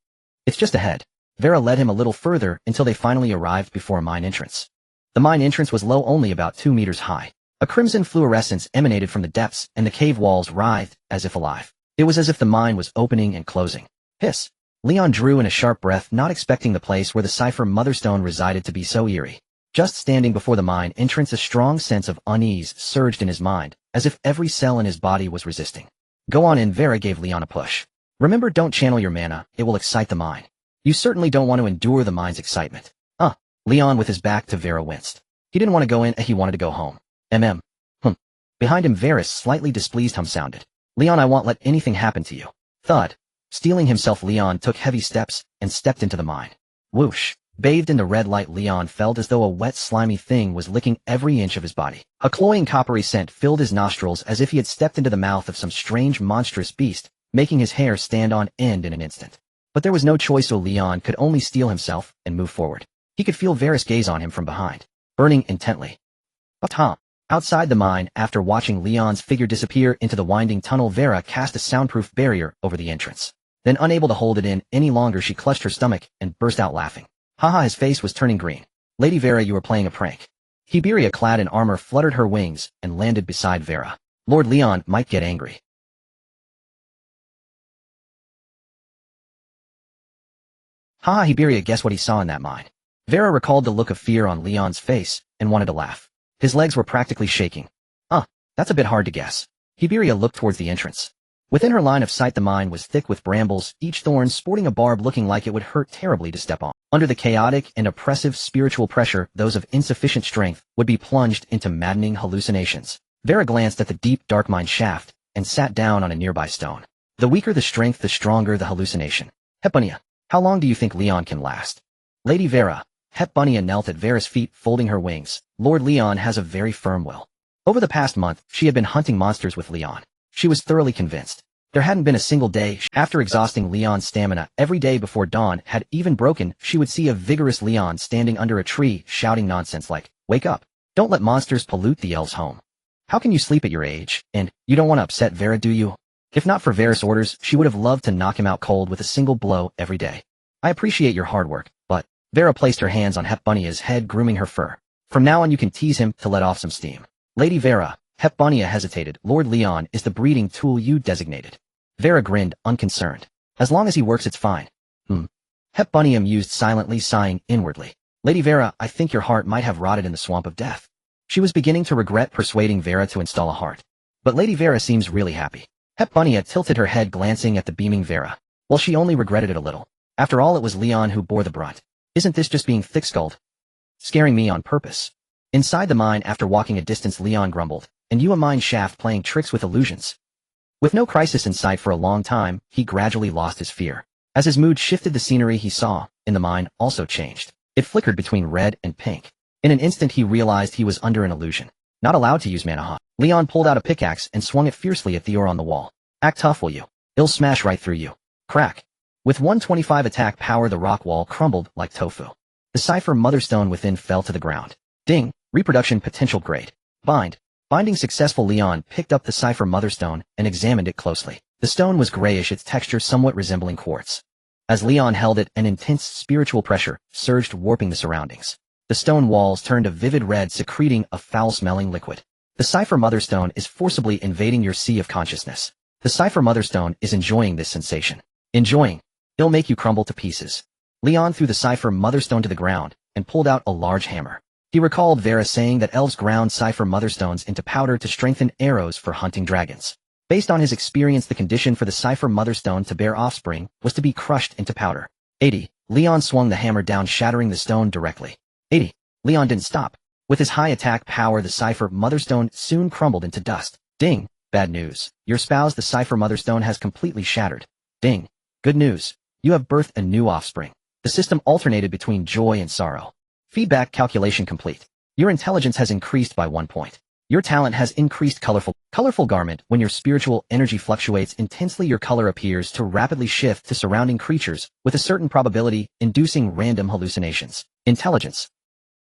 It's just ahead. Vera led him a little further until they finally arrived before a mine entrance. The mine entrance was low, only about 2 meters high. A crimson fluorescence emanated from the depths, and the cave walls writhed as if alive. It was as if the mine was opening and closing. Hiss. Leon drew in a sharp breath, not expecting the place where the Cipher Motherstone resided to be so eerie. Just standing before the mine entrance, a strong sense of unease surged in his mind, as if every cell in his body was resisting. Go on in, Vera gave Leon a push. Remember, don't channel your mana, it will excite the mine. You certainly don't want to endure the mine's excitement. Leon, with his back to Vera, winced. He didn't want to go in, he wanted to go home. Behind him, Vera's slightly displeased hum sounded. Leon, I won't let anything happen to you. Thud. Steeling himself, Leon took heavy steps and stepped into the mine. Whoosh. Bathed in the red light, Leon felt as though a wet, slimy thing was licking every inch of his body. A cloying, coppery scent filled his nostrils as if he had stepped into the mouth of some strange, monstrous beast, making his hair stand on end in an instant. But there was no choice, so Leon could only steel himself and move forward. He could feel Vera's gaze on him from behind, burning intently. Outside the mine, after watching Leon's figure disappear into the winding tunnel, Vera cast a soundproof barrier over the entrance. Then, unable to hold it in any longer, she clutched her stomach and burst out laughing. Haha, his face was turning green. Lady Vera, you were playing a prank. Hiberia, clad in armor, fluttered her wings and landed beside Vera. Lord Leon might get angry. Haha, Hiberia, guess what he saw in that mine? Vera recalled the look of fear on Leon's face and wanted to laugh. His legs were practically shaking. That's a bit hard to guess. Hiberia looked towards the entrance. Within her line of sight, the mine was thick with brambles, each thorn sporting a barb looking like it would hurt terribly to step on. Under the chaotic and oppressive spiritual pressure, those of insufficient strength would be plunged into maddening hallucinations. Vera glanced at the deep, dark mine shaft and sat down on a nearby stone. The weaker the strength, the stronger the hallucination. Hepunia, how long do you think Leon can last? Lady Vera. Hepunia knelt at Vera's feet, folding her wings. Lord Leon has a very firm will. Over the past month, she had been hunting monsters with Leon. She was thoroughly convinced. There hadn't been a single day after exhausting Leon's stamina. Every day before dawn had even broken, she would see a vigorous Leon standing under a tree, shouting nonsense like, "Wake up. Don't let monsters pollute the elves' home. How can you sleep at your age? And you don't want to upset Vera, do you?" If not for Vera's orders, she would have loved to knock him out cold with a single blow every day. "I appreciate your hard work, but..." Vera placed her hands on Hepbunia's head, grooming her fur. "From now on you can tease him to let off some steam." Lady Vera. Hepunia hesitated. "Lord Leon is the breeding tool you designated." Vera grinned, unconcerned. "As long as he works, it's fine." Hepunia mused silently, sighing inwardly. "Lady Vera, I think your heart might have rotted in the swamp of death." She was beginning to regret persuading Vera to install a heart. But Lady Vera seems really happy. Hepunia tilted her head, glancing at the beaming Vera. Well, she only regretted it a little. After all, it was Leon who bore the brunt. Isn't this just being thick-skulled? Scaring me on purpose? Inside the mine, after walking a distance, Leon grumbled. "And you a mine shaft playing tricks with illusions?" With no crisis in sight for a long time, he gradually lost his fear. As his mood shifted, the scenery he saw in the mine also changed. It flickered between red and pink. In an instant, he realized he was under an illusion. Not allowed to use mana. Leon pulled out a pickaxe and swung it fiercely at the ore on the wall. "Act tough, will you? It'll smash right through you." Crack. With 125 attack power, the rock wall crumbled like tofu. The cipher motherstone within fell to the ground. Ding. Reproduction potential grade. Bind. Binding successful. Leon picked up the cipher motherstone and examined it closely. The stone was grayish, its texture somewhat resembling quartz. As Leon held it, an intense spiritual pressure surged, warping the surroundings. The stone walls turned a vivid red, secreting a foul-smelling liquid. The cipher motherstone is forcibly invading your sea of consciousness. The cipher motherstone is enjoying this sensation. Enjoying. It'll make you crumble to pieces. Leon threw the cipher motherstone to the ground and pulled out a large hammer. He recalled Vera saying that elves ground cipher motherstones into powder to strengthen arrows for hunting dragons. Based on his experience, the condition for the cipher motherstone to bear offspring was to be crushed into powder. 80. Leon swung the hammer down, shattering the stone directly. 80. Leon didn't stop. With his high attack power, the cipher motherstone soon crumbled into dust. Ding. Bad news. Your spouse, the cipher motherstone, has completely shattered. Ding. Good news. You have birthed a new offspring. The system alternated between joy and sorrow. Feedback calculation complete. Your intelligence has increased by 1 point. Your talent has increased. Colorful garment. When your spiritual energy fluctuates intensely, your color appears to rapidly shift to surrounding creatures with a certain probability, inducing random hallucinations. Intelligence.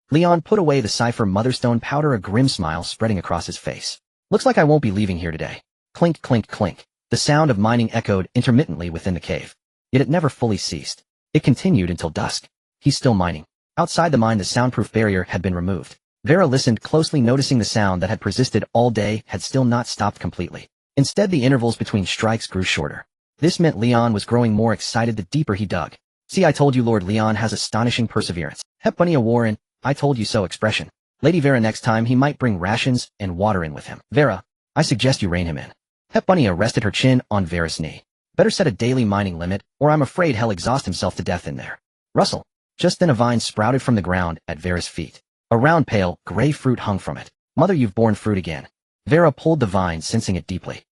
Leon put away the cipher motherstone powder, a grim smile spreading across his face. Looks like I won't be leaving here today. Clink, clink, clink. The sound of mining echoed intermittently within the cave. Yet it never fully ceased. It continued until dusk. He's still mining. Outside the mine, the soundproof barrier had been removed. Vera listened closely, noticing the sound that had persisted all day had still not stopped completely. Instead, the intervals between strikes grew shorter. This meant Leon was growing more excited the deeper he dug. "See, I told you, Lord Leon has astonishing perseverance." Hepunia wore an "I told you so" expression. Lady Vera, next time he might bring rations and water in with him. "Vera, I suggest you rein him in." Hepunia rested her chin on Vera's knee. "Better set a daily mining limit, or I'm afraid he'll exhaust himself to death in there." Rustle. Just then a vine sprouted from the ground at Vera's feet. A round, pale, gray fruit hung from it. "Mother, you've borne fruit again." Vera pulled the vine, sensing it deeply.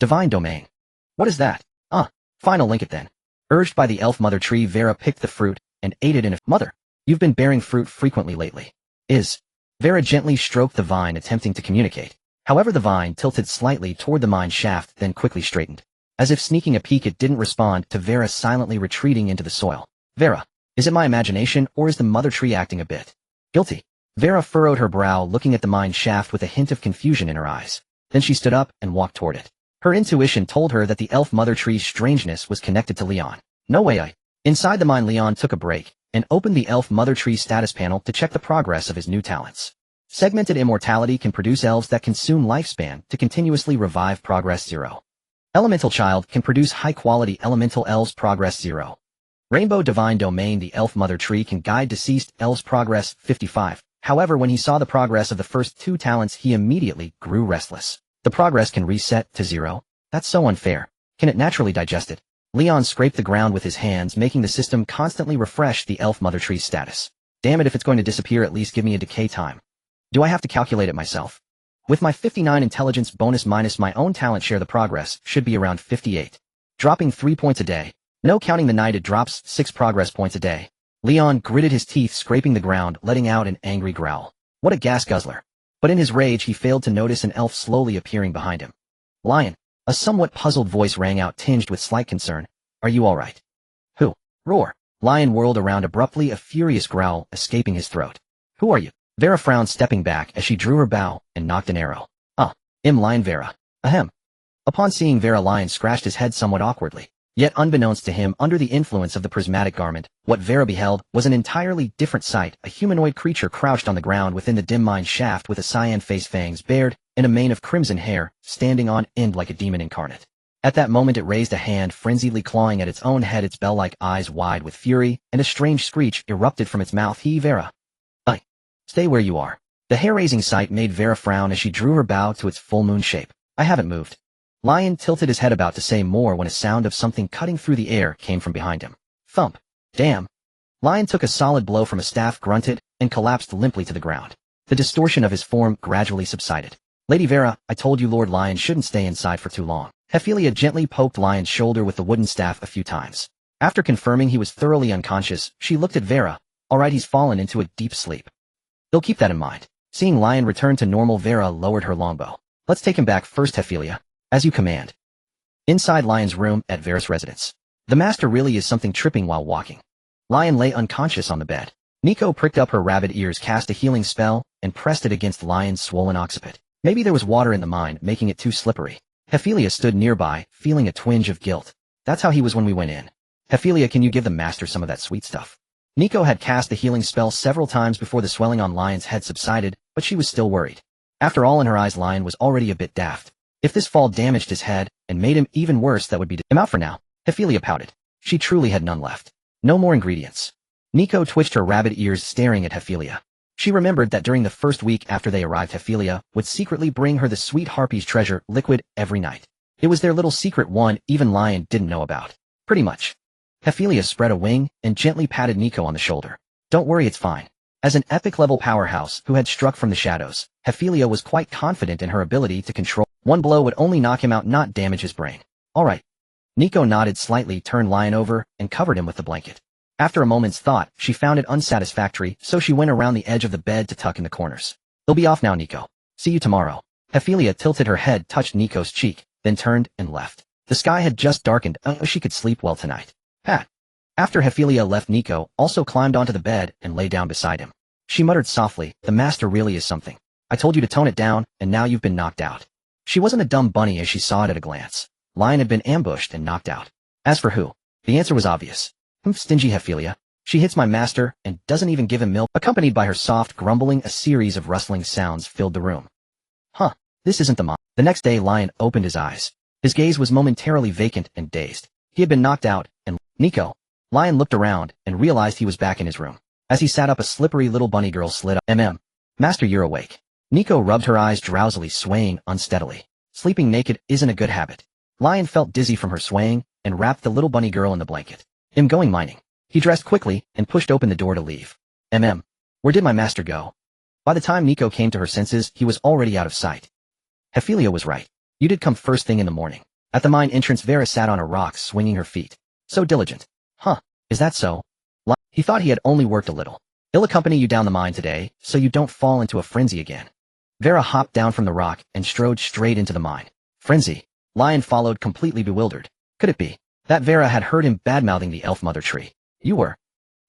Divine domain. What is that? Fine, I'll link it then." Urged by the elf mother tree, Vera picked the fruit and ate it in a— "Mother, you've been bearing fruit frequently lately." Vera gently stroked the vine, attempting to communicate. However, the vine tilted slightly toward the mine shaft, then quickly straightened. As if sneaking a peek, it didn't respond to Vera silently retreating into the soil. "Vera, is it my imagination, or is the mother tree acting a bit guilty?" Vera furrowed her brow, looking at the mine shaft with a hint of confusion in her eyes. Then she stood up and walked toward it. Her intuition told her that the elf mother tree's strangeness was connected to Leon. "No way." Inside the mine, Leon took a break and opened the elf mother tree status panel to check the progress of his new talents. Segmented immortality can produce elves that consume lifespan to continuously revive progress 0. Elemental child can produce high-quality elemental elves progress 0. Rainbow divine domain. The elf mother tree can guide deceased elves progress 55. However, when he saw the progress of the first 2 talents, he immediately grew restless. The progress can reset to 0. That's so unfair. Can it naturally digest it? Leon scraped the ground with his hands, making the system constantly refresh the elf mother tree's status. Damn it, if it's going to disappear, at least give me a decay time. Do I have to calculate it myself? With my 59 intelligence bonus minus my own talent share, the progress should be around 58. Dropping 3 points a day. No counting the night, it drops 6 progress points a day. Leon gritted his teeth, scraping the ground, letting out an angry growl. What a gas guzzler. But in his rage, he failed to notice an elf slowly appearing behind him. Lion. A somewhat puzzled voice rang out, tinged with slight concern. Are you all right? Who? Roar. Lion whirled around abruptly, a furious growl escaping his throat. Who are you? Vera frowned, stepping back as she drew her bow and knocked an arrow. Lion Vera. Ahem. Upon seeing Vera, Lion scratched his head somewhat awkwardly. Yet unbeknownst to him, under the influence of the prismatic garment, what Vera beheld was an entirely different sight. A humanoid creature crouched on the ground within the dim mine shaft with a cyan face, fangs bared, and a mane of crimson hair, standing on end like a demon incarnate. At that moment it raised a hand, frenziedly clawing at its own head, its bell-like eyes wide with fury, and a strange screech erupted from its mouth. Vera. Stay where you are. The hair-raising sight made Vera frown as she drew her bow to its full moon shape. I haven't moved. Lion tilted his head about to say more when a sound of something cutting through the air came from behind him. Thump. Damn. Lion took a solid blow from a staff, grunted, and collapsed limply to the ground. The distortion of his form gradually subsided. Lady Vera, I told you Lord Lion shouldn't stay inside for too long. Hephelia gently poked Lion's shoulder with the wooden staff a few times. After confirming he was thoroughly unconscious, she looked at Vera. All right, he's fallen into a deep sleep. You'll keep that in mind. Seeing Lion return to normal, Vera lowered her longbow. Let's take him back first, Hephelia. As you command. Inside Lion's room at Vera's residence. The master really is something, tripping while walking. Lion lay unconscious on the bed. Nico pricked up her rabbit ears, cast a healing spell, and pressed it against Lion's swollen occiput. Maybe there was water in the mine, making it too slippery. Hephelia stood nearby, feeling a twinge of guilt. That's how he was when we went in. Hephelia, can you give the master some of that sweet stuff? Nico had cast the healing spell several times before the swelling on Lion's head subsided, but she was still worried. After all, in her eyes, Lion was already a bit daft. If this fall damaged his head and made him even worse, that would be him out for now. Hephelia pouted. She truly had none left. No more ingredients. Nico twitched her rabbit ears, staring at Hephelia. She remembered that during the first week after they arrived, Hephelia would secretly bring her the sweet harpy's treasure, liquid, every night. It was their little secret, one even Lion didn't know about. Pretty much. Hephelia spread a wing and gently patted Nico on the shoulder. Don't worry, it's fine. As an epic-level powerhouse who had struck from the shadows, Hephelia was quite confident in her ability to control. One blow would only knock him out, not damage his brain. All right. Nico nodded slightly, turned Lion over, and covered him with the blanket. After a moment's thought, she found it unsatisfactory, so she went around the edge of the bed to tuck in the corners. They'll be off now, Nico. See you tomorrow. Hephelia tilted her head, touched Nico's cheek, then turned and left. The sky had just darkened. She could sleep well tonight. Pat. After Hephelia left, Nico also climbed onto the bed and lay down beside him. She muttered softly, the master really is something. I told you to tone it down, and now you've been knocked out. She wasn't a dumb bunny, as she saw it at a glance. Lion had been ambushed and knocked out. As for who, the answer was obvious. Stingy Hephelia. She hits my master and doesn't even give him milk. Accompanied by her soft grumbling, a series of rustling sounds filled the room. This isn't the mom. The next day, Lion opened his eyes. His gaze was momentarily vacant and dazed. He had been knocked out, and Nico. Lion looked around and realized he was back in his room. As he sat up, a slippery little bunny girl slid up. Master, you're awake. Nico rubbed her eyes drowsily, swaying unsteadily. Sleeping naked isn't a good habit. Lion felt dizzy from her swaying and wrapped the little bunny girl in the blanket. I'm going mining. He dressed quickly and pushed open the door to leave. Where did my master go? By the time Nico came to her senses, he was already out of sight. Hephelia was right. You did come first thing in the morning. At the mine entrance, Vera sat on a rock, swinging her feet. So diligent. Is that so? He thought he had only worked a little. He'll accompany you down the mine today, so you don't fall into a frenzy again. Vera hopped down from the rock and strode straight into the mine. Frenzy. Lion followed, completely bewildered. Could it be that Vera had heard him badmouthing the elf mother tree? You were.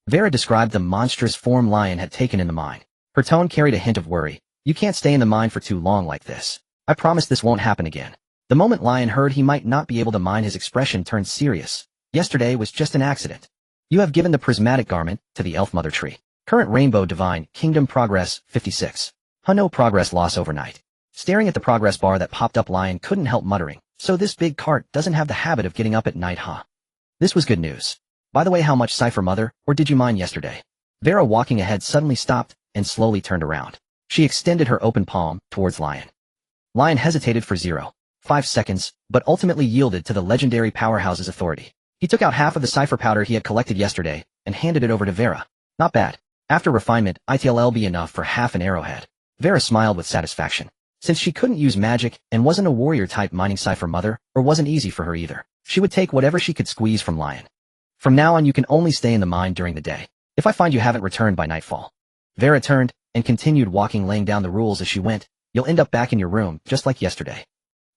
Vera described the monstrous form Lion had taken in the mine. Her tone carried a hint of worry. You can't stay in the mine for too long like this. I promise this won't happen again. The moment Lion heard he might not be able to mine, his expression turned serious. Yesterday was just an accident. You have given the prismatic garment to the elf mother tree. Current Rainbow Divine Kingdom progress 56. No progress loss overnight. Staring at the progress bar that popped up, Lion couldn't help muttering, so this big cart doesn't have the habit of getting up at night, huh? This was good news. By the way, how much Cypher Mother, or did you mind yesterday? Vera, walking ahead, suddenly stopped and slowly turned around. She extended her open palm towards Lion. Lion hesitated for 0.5 seconds, but ultimately yielded to the legendary powerhouse's authority. He took out half of the cipher powder he had collected yesterday and handed it over to Vera. Not bad. After refinement, it'll be enough for half an arrowhead. Vera smiled with satisfaction. Since she couldn't use magic and wasn't a warrior-type mining Cypher Mother, or wasn't easy for her either, she would take whatever she could squeeze from Lion. From now on, you can only stay in the mine during the day. If I find you haven't returned by nightfall. Vera turned and continued walking, laying down the rules as she went. You'll end up back in your room, just like yesterday.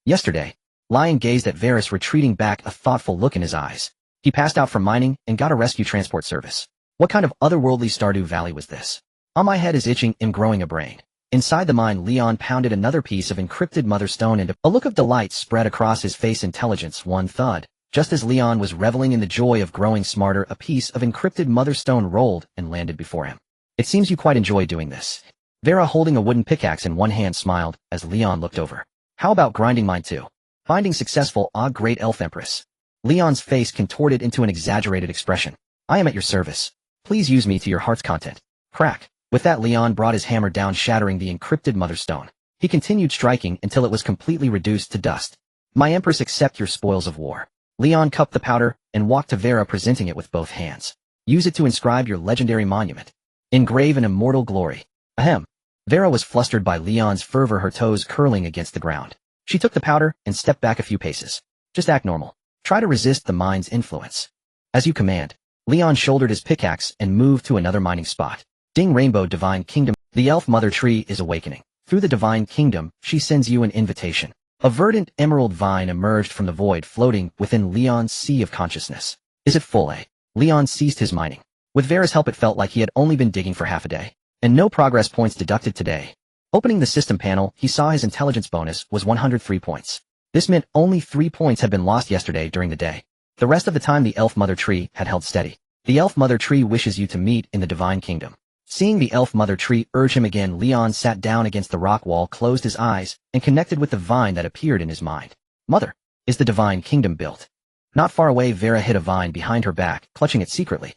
Yesterday? Lion gazed at Varus, retreating back, a thoughtful look in his eyes. He passed out from mining and got a rescue transport service. What kind of otherworldly Stardew Valley was this? My head is itching and growing a brain. Inside the mine, Leon pounded another piece of encrypted mother stone into a look of delight spread across his face. Intelligence, one thud. Just as Leon was reveling in the joy of growing smarter, a piece of encrypted mother stone rolled and landed before him. It seems you quite enjoy doing this. Vera, holding a wooden pickaxe in one hand, smiled as Leon looked over. How about grinding mine too? Finding successful, great elf empress. Leon's face contorted into an exaggerated expression. I am at your service. Please use me to your heart's content. Crack. With that, Leon brought his hammer down, shattering the encrypted mother stone. He continued striking until it was completely reduced to dust. My empress, accept your spoils of war. Leon cupped the powder and walked to Vera, presenting it with both hands. Use it to inscribe your legendary monument. Engrave in immortal glory. Ahem. Vera was flustered by Leon's fervor, her toes curling against the ground. She took the powder and stepped back a few paces. Just act normal. Try to resist the mine's influence. As you command. Leon shouldered his pickaxe and moved to another mining spot. Ding, Rainbow Divine Kingdom. The elf mother tree is awakening. Through the divine kingdom, she sends you an invitation. A verdant emerald vine emerged from the void, floating within Leon's sea of consciousness. Is it full, eh? Leon ceased his mining. With Vera's help, it felt like he had only been digging for half a day. And no progress points deducted today. Opening the system panel, he saw his intelligence bonus was 103 points. This meant only 3 points had been lost yesterday during the day. The rest of the time, the elf mother tree had held steady. The elf mother tree wishes you to meet in the divine kingdom. Seeing the elf mother tree urge him again, Leon sat down against the rock wall, closed his eyes, and connected with the vine that appeared in his mind. Mother, is the divine kingdom built? Not far away, Vera hid a vine behind her back, clutching it secretly.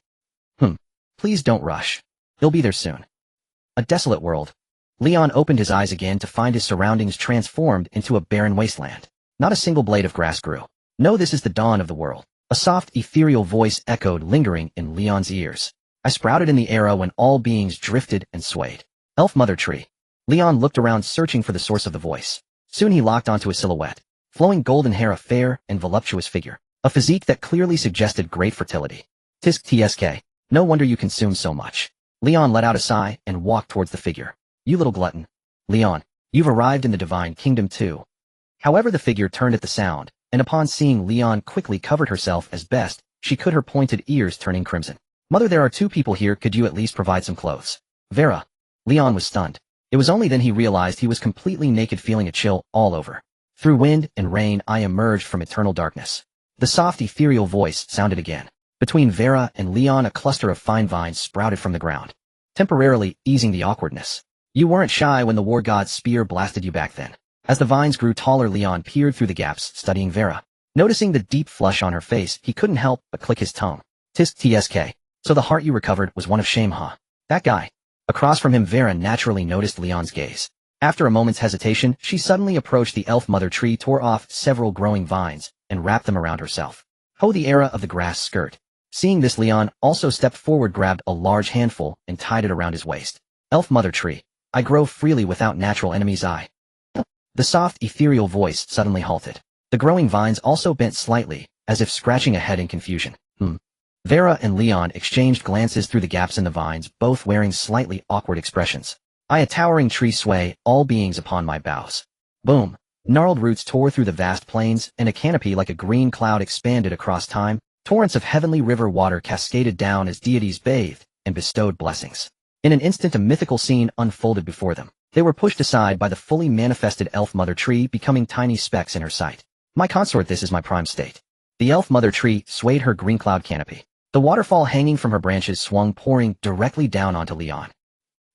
Please don't rush. He'll be there soon. A desolate world. Leon opened his eyes again to find his surroundings transformed into a barren wasteland. Not a single blade of grass grew. No, this is the dawn of the world. A soft, ethereal voice echoed, lingering in Leon's ears. I sprouted in the era when all beings drifted and swayed. Elf mother tree. Leon looked around, searching for the source of the voice. Soon he locked onto a silhouette. Flowing golden hair, a fair and voluptuous figure. A physique that clearly suggested great fertility. Tisk tsk. No wonder you consume so much. Leon let out a sigh and walked towards the figure. You little glutton. Leon, you've arrived in the divine kingdom too. However, the figure turned at the sound, and upon seeing Leon, quickly covered herself as best she could, her pointed ears turning crimson. Mother, there are 2 people here. Could you at least provide some clothes? Vera. Leon was stunned. It was only then he realized he was completely naked, feeling a chill all over. Through wind and rain, I emerged from eternal darkness. The soft, ethereal voice sounded again. Between Vera and Leon, a cluster of fine vines sprouted from the ground, temporarily easing the awkwardness. You weren't shy when the war god's spear blasted you back then. As the vines grew taller, Leon peered through the gaps, studying Vera. Noticing the deep flush on her face, he couldn't help but click his tongue. Tisk tsk. So the heart you recovered was one of shame, huh? That guy. Across from him, Vera naturally noticed Leon's gaze. After a moment's hesitation, she suddenly approached the elf mother tree, tore off several growing vines, and wrapped them around herself. Oh, the era of the grass skirt. Seeing this, Leon also stepped forward, grabbed a large handful, and tied it around his waist. Elf mother tree. I grow freely without natural enemies. The soft, ethereal voice suddenly halted. The growing vines also bent slightly, as if scratching a head in confusion. Vera and Leon exchanged glances through the gaps in the vines, both wearing slightly awkward expressions. I, a towering tree, sway, all beings upon my boughs. Boom. Gnarled roots tore through the vast plains, and a canopy like a green cloud expanded across time. Torrents of heavenly river water cascaded down as deities bathed and bestowed blessings. In an instant, a mythical scene unfolded before them. They were pushed aside by the fully manifested elf mother tree, becoming tiny specks in her sight. My consort, this is my prime state. The elf mother tree swayed her green cloud canopy. The waterfall hanging from her branches swung, pouring directly down onto Leon.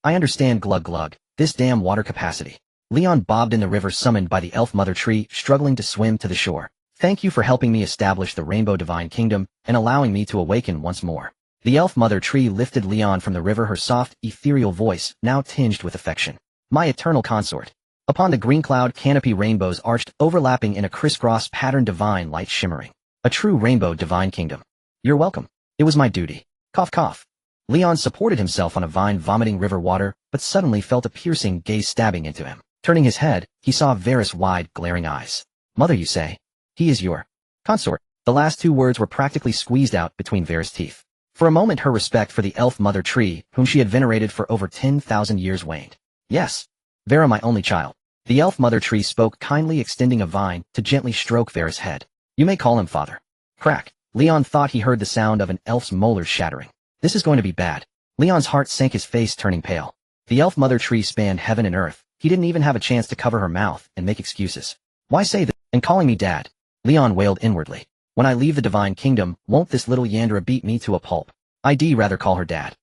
I understand, glug glug. This damn water capacity. Leon bobbed in the river summoned by the elf mother tree, struggling to swim to the shore. Thank you for helping me establish the Rainbow Divine Kingdom and allowing me to awaken once more. The elf mother tree lifted Leon from the river, her soft, ethereal voice now tinged with affection. My eternal consort. Upon the green cloud canopy, rainbows arched, overlapping in a crisscross pattern, divine light shimmering. A true Rainbow Divine Kingdom. You're welcome. It was my duty. Cough cough. Leon supported himself on a vine, vomiting river water, but suddenly felt a piercing gaze stabbing into him. Turning his head, he saw Vera's wide, glaring eyes. Mother, you say? He is your consort. The last two words were practically squeezed out between Vera's teeth. For a moment her respect for the elf mother tree, whom she had venerated for over 10,000 years, waned. Yes. Vera, my only child. The elf mother tree spoke kindly, extending a vine to gently stroke Vera's head. You may call him father. Crack. Leon thought he heard the sound of an elf's molars shattering. This is going to be bad. Leon's heart sank, his face turning pale. The elf mother tree spanned heaven and earth. He didn't even have a chance to cover her mouth and make excuses. Why say that? And calling me dad? Leon wailed inwardly. When I leave the Divine Kingdom, won't this little Yandera beat me to a pulp? I'd rather call her dad.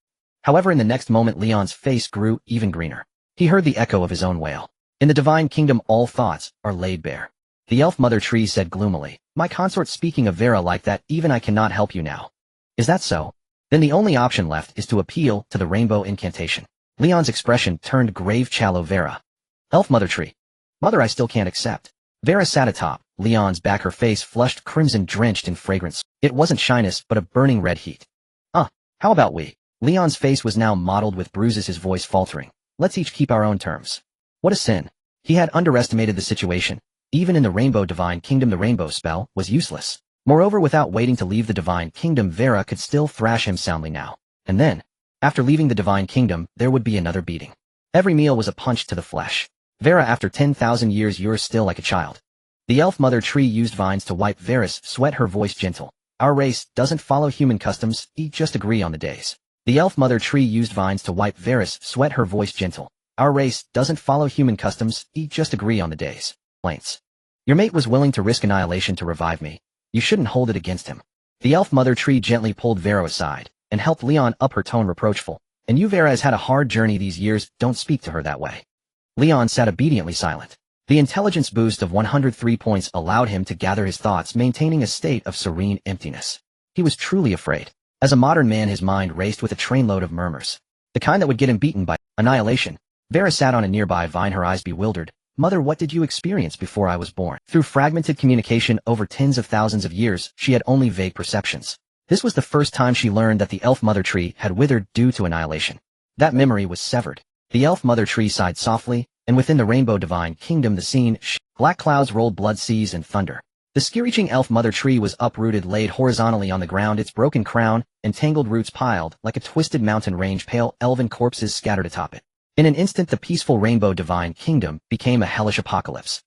However, in the next moment Leon's face grew even greener. He heard the echo of his own wail. In the Divine Kingdom all thoughts are laid bare. The elf mother tree said gloomily, my consort, speaking of Vera like that, even I cannot help you now. Is that so? Then the only option left is to appeal to the rainbow incantation. Leon's expression turned grave. Challow Vera. Elf mother tree. Mother, I still can't accept. Vera sat atop Leon's back, her face flushed crimson, drenched in fragrance. It wasn't shyness, but a burning red heat. How about we? Leon's face was now mottled with bruises, his voice faltering. Let's each keep our own terms. What a sin. He had underestimated the situation. Even in the Rainbow Divine Kingdom, the rainbow spell was useless. Moreover, without waiting to leave the Divine Kingdom, Vera could still thrash him soundly now. And then, after leaving the Divine Kingdom, there would be another beating. Every meal was a punch to the flesh. Vera, after 10,000 years, you're still like a child. The elf mother tree used vines to wipe Vera's sweat, her voice gentle. Our race doesn't follow human customs, we just agree on the days. The elf mother tree used vines to wipe Vera's sweat, her voice gentle. Our race doesn't follow human customs, we just agree on the days. Lengths. Your mate was willing to risk annihilation to revive me. You shouldn't hold it against him. The elf mother tree gently pulled Vera aside and helped Leon up, her tone reproachful. And you, Vera, has had a hard journey these years, don't speak to her that way. Leon sat obediently silent. The intelligence boost of 103 points allowed him to gather his thoughts, maintaining a state of serene emptiness. He was truly afraid. As a modern man, his mind raced with a trainload of murmurs. The kind that would get him beaten by annihilation. Vera sat on a nearby vine, her eyes bewildered. Mother, what did you experience before I was born? Through fragmented communication over tens of thousands of years, she had only vague perceptions. This was the first time she learned that the elf mother tree had withered due to annihilation. That memory was severed. The elf mother tree sighed softly, and within the Rainbow Divine Kingdom the scene black clouds rolled, blood seas and thunder. The screeching elf mother tree was uprooted, laid horizontally on the ground, its broken crown and tangled roots piled like a twisted mountain range, pale elven corpses scattered atop it. In an instant the peaceful Rainbow Divine Kingdom became a hellish apocalypse.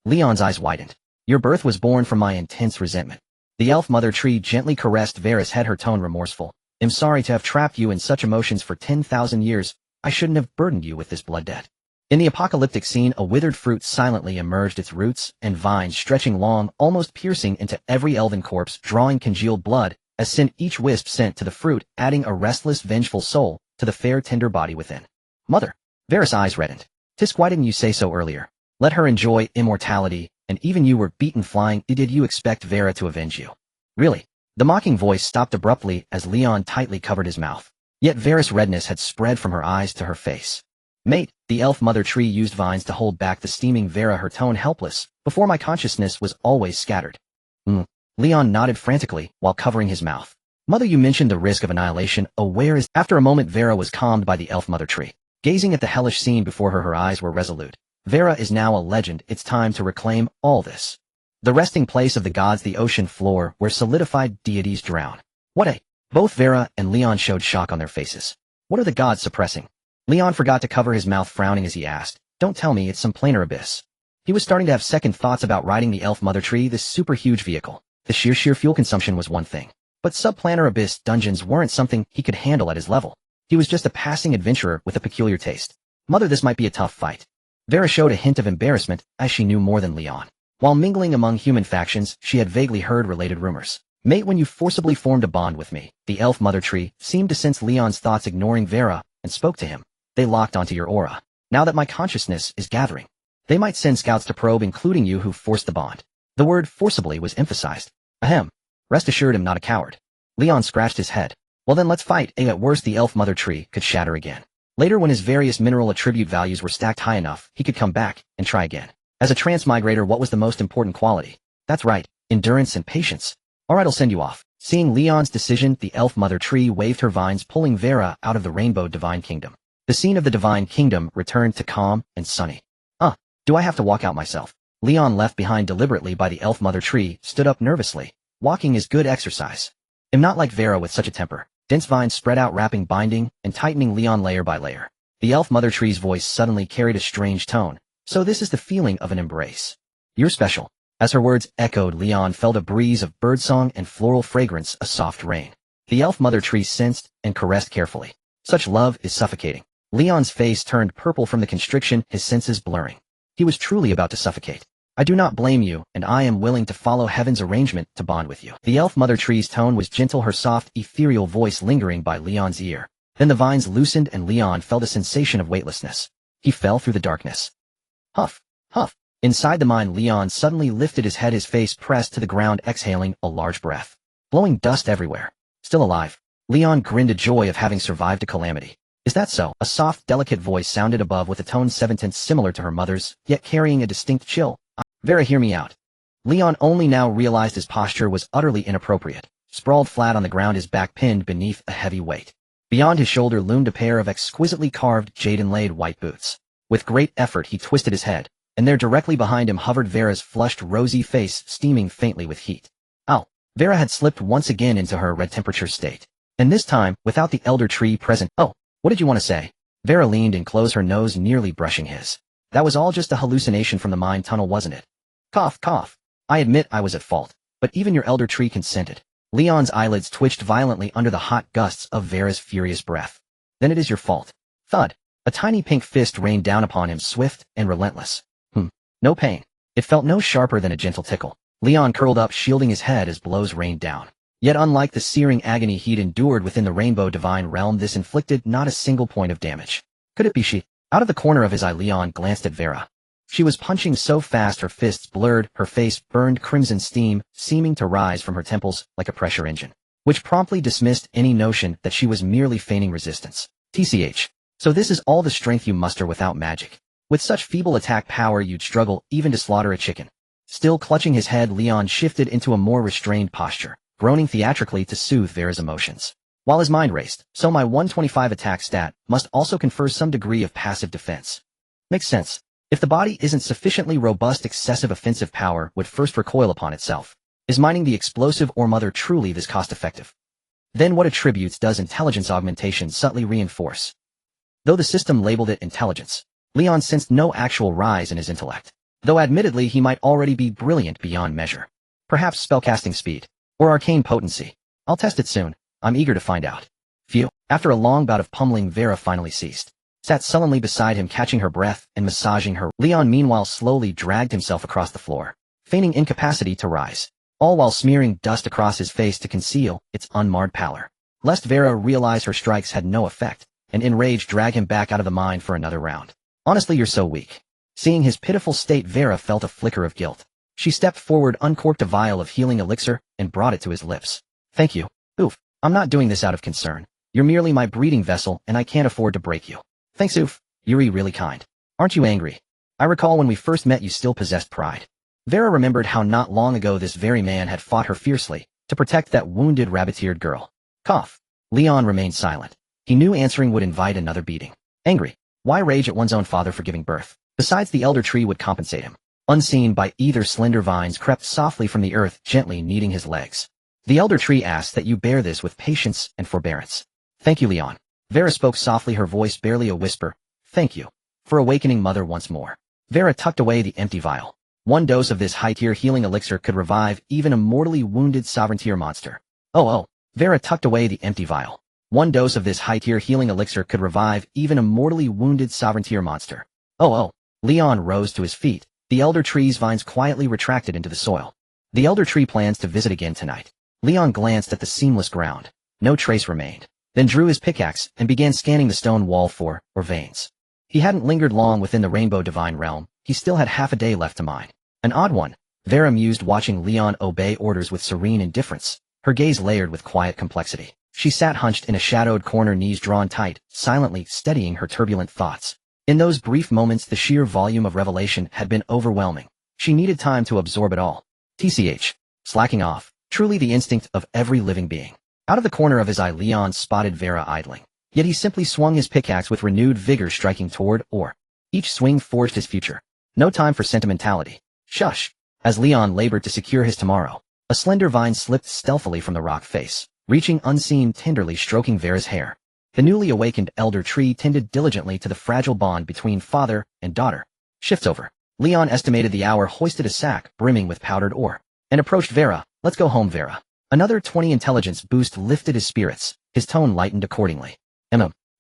Leon's eyes widened. Your birth was born from my intense resentment. The elf mother tree gently caressed Vera's head, her tone remorseful. I'm sorry to have trapped you in such emotions for 10,000 years. I shouldn't have burdened you with this blood debt. In the apocalyptic scene, a withered fruit silently emerged, its roots and vines stretching long, almost piercing into every elven corpse, drawing congealed blood, as sent each wisp sent to the fruit, adding a restless, vengeful soul to the fair, tender body within. Mother. Vera's eyes reddened. Tisk, why didn't you say so earlier? Let her enjoy immortality, and even you were beaten flying. Did you expect Vera to avenge you? Really? The mocking voice stopped abruptly as Leon tightly covered his mouth. Yet Vera's redness had spread from her eyes to her face. Mate, the elf mother tree used vines to hold back the steaming Vera, her tone helpless. Before my consciousness was always scattered. Leon nodded frantically while covering his mouth. Mother, you mentioned the risk of annihilation. Oh, where is... After a moment Vera was calmed by the elf mother tree. Gazing at the hellish scene before her, her eyes were resolute. Vera is now a legend. It's time to reclaim all this. The resting place of the gods, the ocean floor where solidified deities drown. What a... Both Vera and Leon showed shock on their faces. What are the gods suppressing? Leon forgot to cover his mouth, frowning as he asked. Don't tell me it's some planar abyss. He was starting to have second thoughts about riding the elf mother tree, this super huge vehicle. The sheer fuel consumption was one thing. But subplanar abyss dungeons weren't something he could handle at his level. He was just a passing adventurer with a peculiar taste. Mother, this might be a tough fight. Vera showed a hint of embarrassment, as she knew more than Leon. While mingling among human factions, she had vaguely heard related rumors. Mate, when you forcibly formed a bond with me, the elf mother tree seemed to sense Leon's thoughts, ignoring Vera, and spoke to him. They locked onto your aura. Now that my consciousness is gathering, they might send scouts to probe, including you who forced the bond. The word forcibly was emphasized. Ahem. Rest assured I'm not a coward. Leon scratched his head. Well then let's fight. At worst the elf mother tree could shatter again. Later when his various mineral attribute values were stacked high enough, he could come back and try again. As a transmigrator, what was the most important quality? That's right, endurance and patience. Alright, I'll send you off. Seeing Leon's decision, the elf mother tree waved her vines, pulling Vera out of the rainbow divine kingdom. The scene of the divine kingdom returned to calm and sunny. Do I have to walk out myself? Leon, left behind deliberately by the elf mother tree, stood up nervously. Walking is good exercise. I'm not like Vera with such a temper. Dense vines spread out, wrapping, binding, and tightening Leon layer by layer. The elf mother tree's voice suddenly carried a strange tone. So this is the feeling of an embrace. You're special. As her words echoed, Leon felt a breeze of birdsong and floral fragrance, a soft rain. The elf mother tree sensed and caressed carefully. Such love is suffocating. Leon's face turned purple from the constriction, his senses blurring. He was truly about to suffocate. I do not blame you, and I am willing to follow heaven's arrangement to bond with you. The elf mother tree's tone was gentle, her soft, ethereal voice lingering by Leon's ear. Then the vines loosened and Leon felt a sensation of weightlessness. He fell through the darkness. Huff, huff. Inside the mine, Leon suddenly lifted his head, his face pressed to the ground, exhaling a large breath. Blowing dust everywhere. Still alive. Leon grinned a joy of having survived a calamity. Is that so? A soft, delicate voice sounded above with a tone 7/10 similar to her mother's, yet carrying a distinct chill. Vera, hear me out. Leon only now realized his posture was utterly inappropriate. Sprawled flat on the ground, his back pinned beneath a heavy weight. Beyond his shoulder loomed a pair of exquisitely carved, jade-inlaid white boots. With great effort he twisted his head, and there directly behind him hovered Vera's flushed, rosy face, steaming faintly with heat. Ow! Vera had slipped once again into her red temperature state. And this time, without the elder tree present. Oh! What did you want to say? Vera leaned and closed her nose, nearly brushing his. That was all just a hallucination from the mine tunnel, wasn't it? Cough, cough. I admit I was at fault, but even your elder tree consented. Leon's eyelids twitched violently under the hot gusts of Vera's furious breath. Then it is your fault. Thud. A tiny pink fist rained down upon him, swift and relentless. No pain. It felt no sharper than a gentle tickle. Leon curled up, shielding his head as blows rained down. Yet unlike the searing agony he'd endured within the rainbow divine realm, this inflicted not a single point of damage. Could it be she? Out of the corner of his eye, Leon glanced at Vera. She was punching so fast her fists blurred, her face burned crimson steam, seeming to rise from her temples like a pressure engine, which promptly dismissed any notion that she was merely feigning resistance. TCH. So this is all the strength you muster without magic. With such feeble attack power you'd struggle even to slaughter a chicken. Still clutching his head, Leon shifted into a more restrained posture, groaning theatrically to soothe Vera's emotions. While his mind raced, so my 125 attack stat must also confer some degree of passive defense. Makes sense. If the body isn't sufficiently robust, excessive offensive power would first recoil upon itself. Is mining the explosive or mother truly this cost-effective? Then what attributes does intelligence augmentation subtly reinforce? Though the system labeled it intelligence, Leon sensed no actual rise in his intellect, though admittedly he might already be brilliant beyond measure. Perhaps spellcasting speed, or arcane potency. I'll test it soon. I'm eager to find out. Phew. After a long bout of pummeling, Vera finally ceased. Sat sullenly beside him, catching her breath and massaging her. Leon meanwhile slowly dragged himself across the floor, feigning incapacity to rise, all while smearing dust across his face to conceal its unmarred pallor. Lest Vera realize her strikes had no effect, and in rage drag him back out of the mine for another round. Honestly, you're so weak. Seeing his pitiful state, Vera felt a flicker of guilt. She stepped forward, uncorked a vial of healing elixir, and brought it to his lips. Thank you. Oof. I'm not doing this out of concern. You're merely my breeding vessel, and I can't afford to break you. Thanks, Oof. You're really kind. Aren't you angry? I recall when we first met you still possessed pride. Vera remembered how not long ago this very man had fought her fiercely to protect that wounded rabbit-eared girl. Cough. Leon remained silent. He knew answering would invite another beating. Angry. Why rage at one's own father for giving birth? Besides, the elder tree would compensate him. Unseen by either, slender vines crept softly from the earth, gently kneading his legs. The elder tree asked that you bear this with patience and forbearance. Thank you, Leon. Vera spoke softly, her voice barely a whisper. Thank you for awakening mother once more. Vera tucked away the empty vial. One dose of this high-tier healing elixir could revive even a mortally wounded sovereign-tier monster. Oh. Vera tucked away the empty vial. One dose of this high-tier healing elixir could revive even a mortally wounded sovereign-tier monster. Oh. Leon rose to his feet. The elder tree's vines quietly retracted into the soil. The elder tree plans to visit again tonight. Leon glanced at the seamless ground. No trace remained. Then drew his pickaxe and began scanning the stone wall for veins. He hadn't lingered long within the rainbow divine realm. He still had half a day left to mine. An odd one. Vera mused, watching Leon obey orders with serene indifference, her gaze layered with quiet complexity. She sat hunched in a shadowed corner, knees drawn tight, silently steadying her turbulent thoughts. In those brief moments, the sheer volume of revelation had been overwhelming. She needed time to absorb it all. TCH. Slacking off. Truly the instinct of every living being. Out of the corner of his eye, Leon spotted Vera idling. Yet he simply swung his pickaxe with renewed vigor, striking toward ore. Each swing forged his future. No time for sentimentality. Shush. As Leon labored to secure his tomorrow, a slender vine slipped stealthily from the rock face, reaching unseen, tenderly stroking Vera's hair. The newly awakened elder tree tended diligently to the fragile bond between father and daughter. Shifts over. Leon estimated the hour, hoisted a sack brimming with powdered ore, and approached Vera. Let's go home, Vera. Another 20 intelligence boost lifted his spirits. His tone lightened accordingly.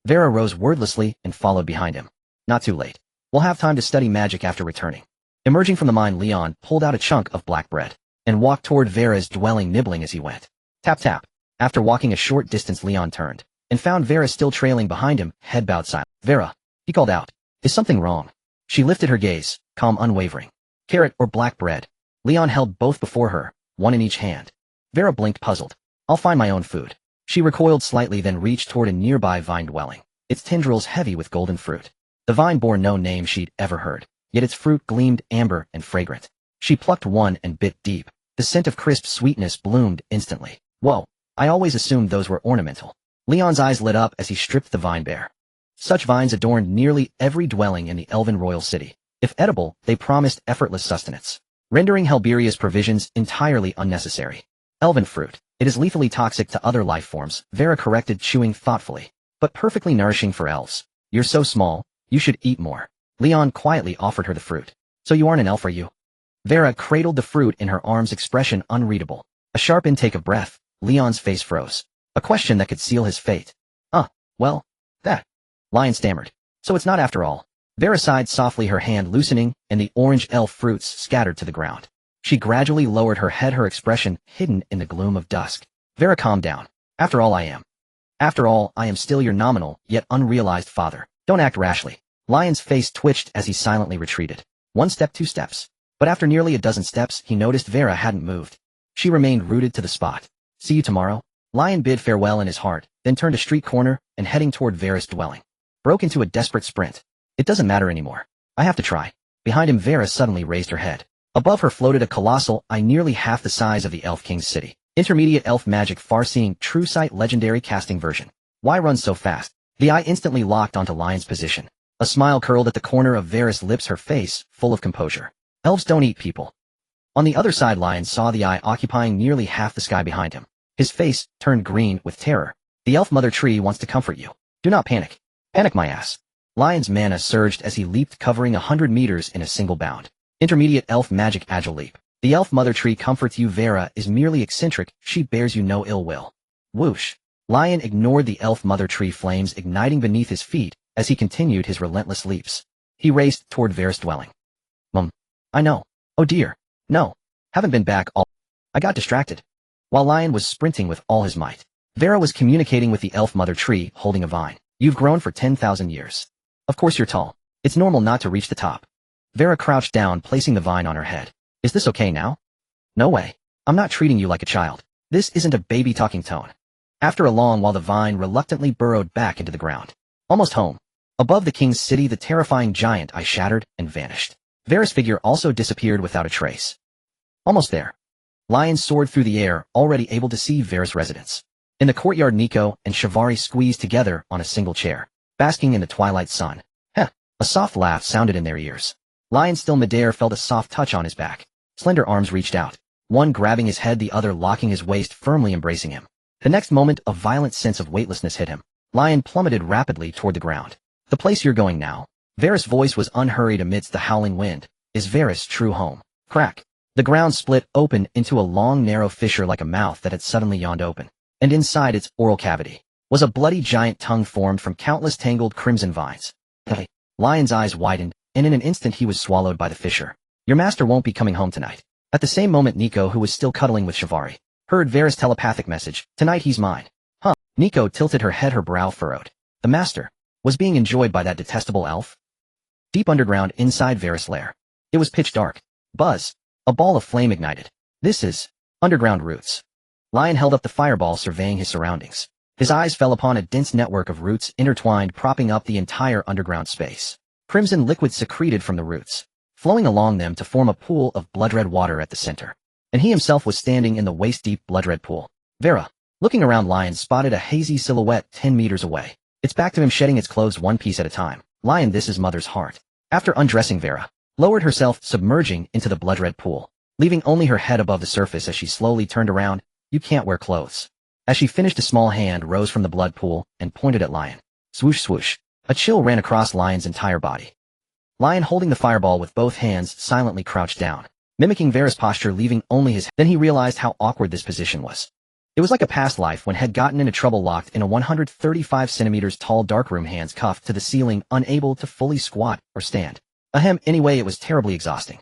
Vera rose wordlessly and followed behind him. Not too late. We'll have time to study magic after returning. Emerging from the mine, Leon pulled out a chunk of black bread and walked toward Vera's dwelling, nibbling as he went. Tap tap. After walking a short distance, Leon turned and found Vera still trailing behind him, head bowed silent. Vera, he called out. Is something wrong? She lifted her gaze, calm, unwavering. Carrot or black bread? Leon held both before her, one in each hand. Vera blinked, puzzled. I'll find my own food. She recoiled slightly, then reached toward a nearby vine dwelling, its tendrils heavy with golden fruit. The vine bore no name she'd ever heard, yet its fruit gleamed amber and fragrant. She plucked one and bit deep. The scent of crisp sweetness bloomed instantly. Whoa, I always assumed those were ornamental. Leon's eyes lit up as he stripped the vine bare. Such vines adorned nearly every dwelling in the elven royal city. If edible, they promised effortless sustenance, rendering Helberia's provisions entirely unnecessary. Elven fruit. It is lethally toxic to other life forms, Vera corrected, chewing thoughtfully, but perfectly nourishing for elves. You're so small, you should eat more. Leon quietly offered her the fruit. So you aren't an elf, are you? Vera cradled the fruit in her arms, expression unreadable. A sharp intake of breath, Leon's face froze. A question that could seal his fate. Well, that. Lion stammered. So it's not after all. Vera sighed softly, her hand loosening, and the orange elf fruits scattered to the ground. She gradually lowered her head, her expression hidden in the gloom of dusk. Vera, calm down. After all, I am still your nominal, yet unrealized father. Don't act rashly. Lion's face twitched as he silently retreated. 1 step, 2 steps. But after nearly a dozen steps, he noticed Vera hadn't moved. She remained rooted to the spot. See you tomorrow. Lion bid farewell in his heart, then turned a street corner and, heading toward Vera's dwelling, broke into a desperate sprint. It doesn't matter anymore. I have to try. Behind him, Vera suddenly raised her head. Above her floated a colossal eye nearly half the size of the Elf King's city. Intermediate elf magic, far-seeing, true sight, legendary casting version. Why run so fast? The eye instantly locked onto Lion's position. A smile curled at the corner of Vera's lips, her face full of composure. Elves don't eat people. On the other side, Lion saw the eye occupying nearly half the sky behind him. His face turned green with terror. The elf mother tree wants to comfort you. Do not panic. Panic my ass. Lion's mana surged as he leaped, covering 100 meters in a single bound. Intermediate elf magic, agile leap. The elf mother tree comforts you. Vera is merely eccentric, she bears you no ill will. Whoosh. Lion ignored the elf mother tree, flames igniting beneath his feet as he continued his relentless leaps. He raced toward Vera's dwelling. I know. Oh dear. No. Haven't been back all. I got distracted. While Lion was sprinting with all his might, Vera was communicating with the elf mother tree, holding a vine. You've grown for 10,000 years. Of course you're tall. It's normal not to reach the top. Vera crouched down, placing the vine on her head. Is this okay now? No way. I'm not treating you like a child. This isn't a baby talking tone. After a long while, the vine reluctantly burrowed back into the ground. Almost home. Above the king's city, the terrifying giant eye shattered and vanished. Vera's figure also disappeared without a trace. Almost there. Lion soared through the air, already able to see Vera's residence. In the courtyard, Nico and Shivari squeezed together on a single chair, basking in the twilight sun. Heh. A soft laugh sounded in their ears. Lion, still midair, felt a soft touch on his back. Slender arms reached out, one grabbing his head, the other locking his waist, firmly embracing him. The next moment, a violent sense of weightlessness hit him. Lion plummeted rapidly toward the ground. The place you're going now. Vera's voice was unhurried amidst the howling wind. Is Vera's true home. Crack. The ground split open into a long, narrow fissure like a mouth that had suddenly yawned open. And inside its oral cavity was a bloody giant tongue formed from countless tangled crimson vines. Lion's eyes widened, and in an instant he was swallowed by the fissure. Your master won't be coming home tonight. At the same moment, Nico, who was still cuddling with Shivari, heard Vera's telepathic message. Tonight he's mine. Huh. Nico tilted her head, her brow furrowed. The master was being enjoyed by that detestable elf? deep underground inside Varys' lair. It was pitch dark. Buzz. A ball of flame ignited. This is underground roots. Lion held up the fireball, surveying his surroundings. His eyes fell upon a dense network of roots intertwined, propping up the entire underground space. Crimson liquid secreted from the roots, flowing along them to form a pool of blood-red water at the center. And he himself was standing in the waist-deep blood-red pool. Vera, looking around, Lion spotted a hazy silhouette 10 meters away. Its back to him, shedding its clothes one piece at a time. Lion, this is Mother's heart. After undressing, Vera lowered herself, submerging into the blood-red pool, leaving only her head above the surface as she slowly turned around. You can't wear clothes. As she finished, a small hand rose from the blood pool and pointed at Lion. Swoosh, swoosh. A chill ran across Lion's entire body. Lion, holding the fireball with both hands, silently crouched down, mimicking Vera's posture, leaving only his head. Then he realized how awkward this position was. It was like a past life when had gotten into trouble, locked in a 135 centimeters tall darkroom, hands cuffed to the ceiling, unable to fully squat or stand. Anyway, it was terribly exhausting.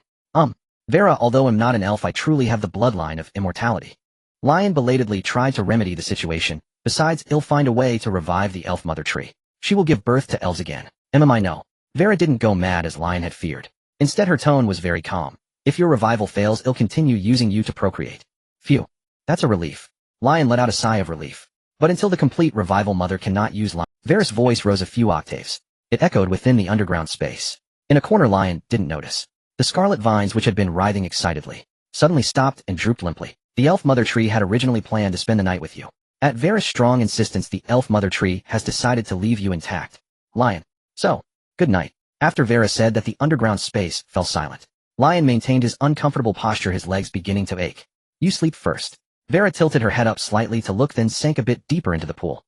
Vera, although I'm not an elf, I truly have the bloodline of immortality. Lion belatedly tried to remedy the situation. Besides, he'll find a way to revive the elf mother tree. She will give birth to elves again. I know. Vera didn't go mad as Lion had feared. Instead, her tone was very calm. If your revival fails, he'll continue using you to procreate. Phew. That's a relief. Lion let out a sigh of relief. But until the complete revival, Mother cannot use Lion. Vera's voice rose a few octaves. It echoed within the underground space. In a corner, Lion didn't notice. The scarlet vines, which had been writhing excitedly, suddenly stopped and drooped limply. The elf mother tree had originally planned to spend the night with you. At Vera's strong insistence, the elf mother tree has decided to leave you intact. Lion. So, good night. After Vera said that, the underground space fell silent. Lion maintained his uncomfortable posture, his legs beginning to ache. You sleep first. Vera tilted her head up slightly to look, then sank a bit deeper into the pool.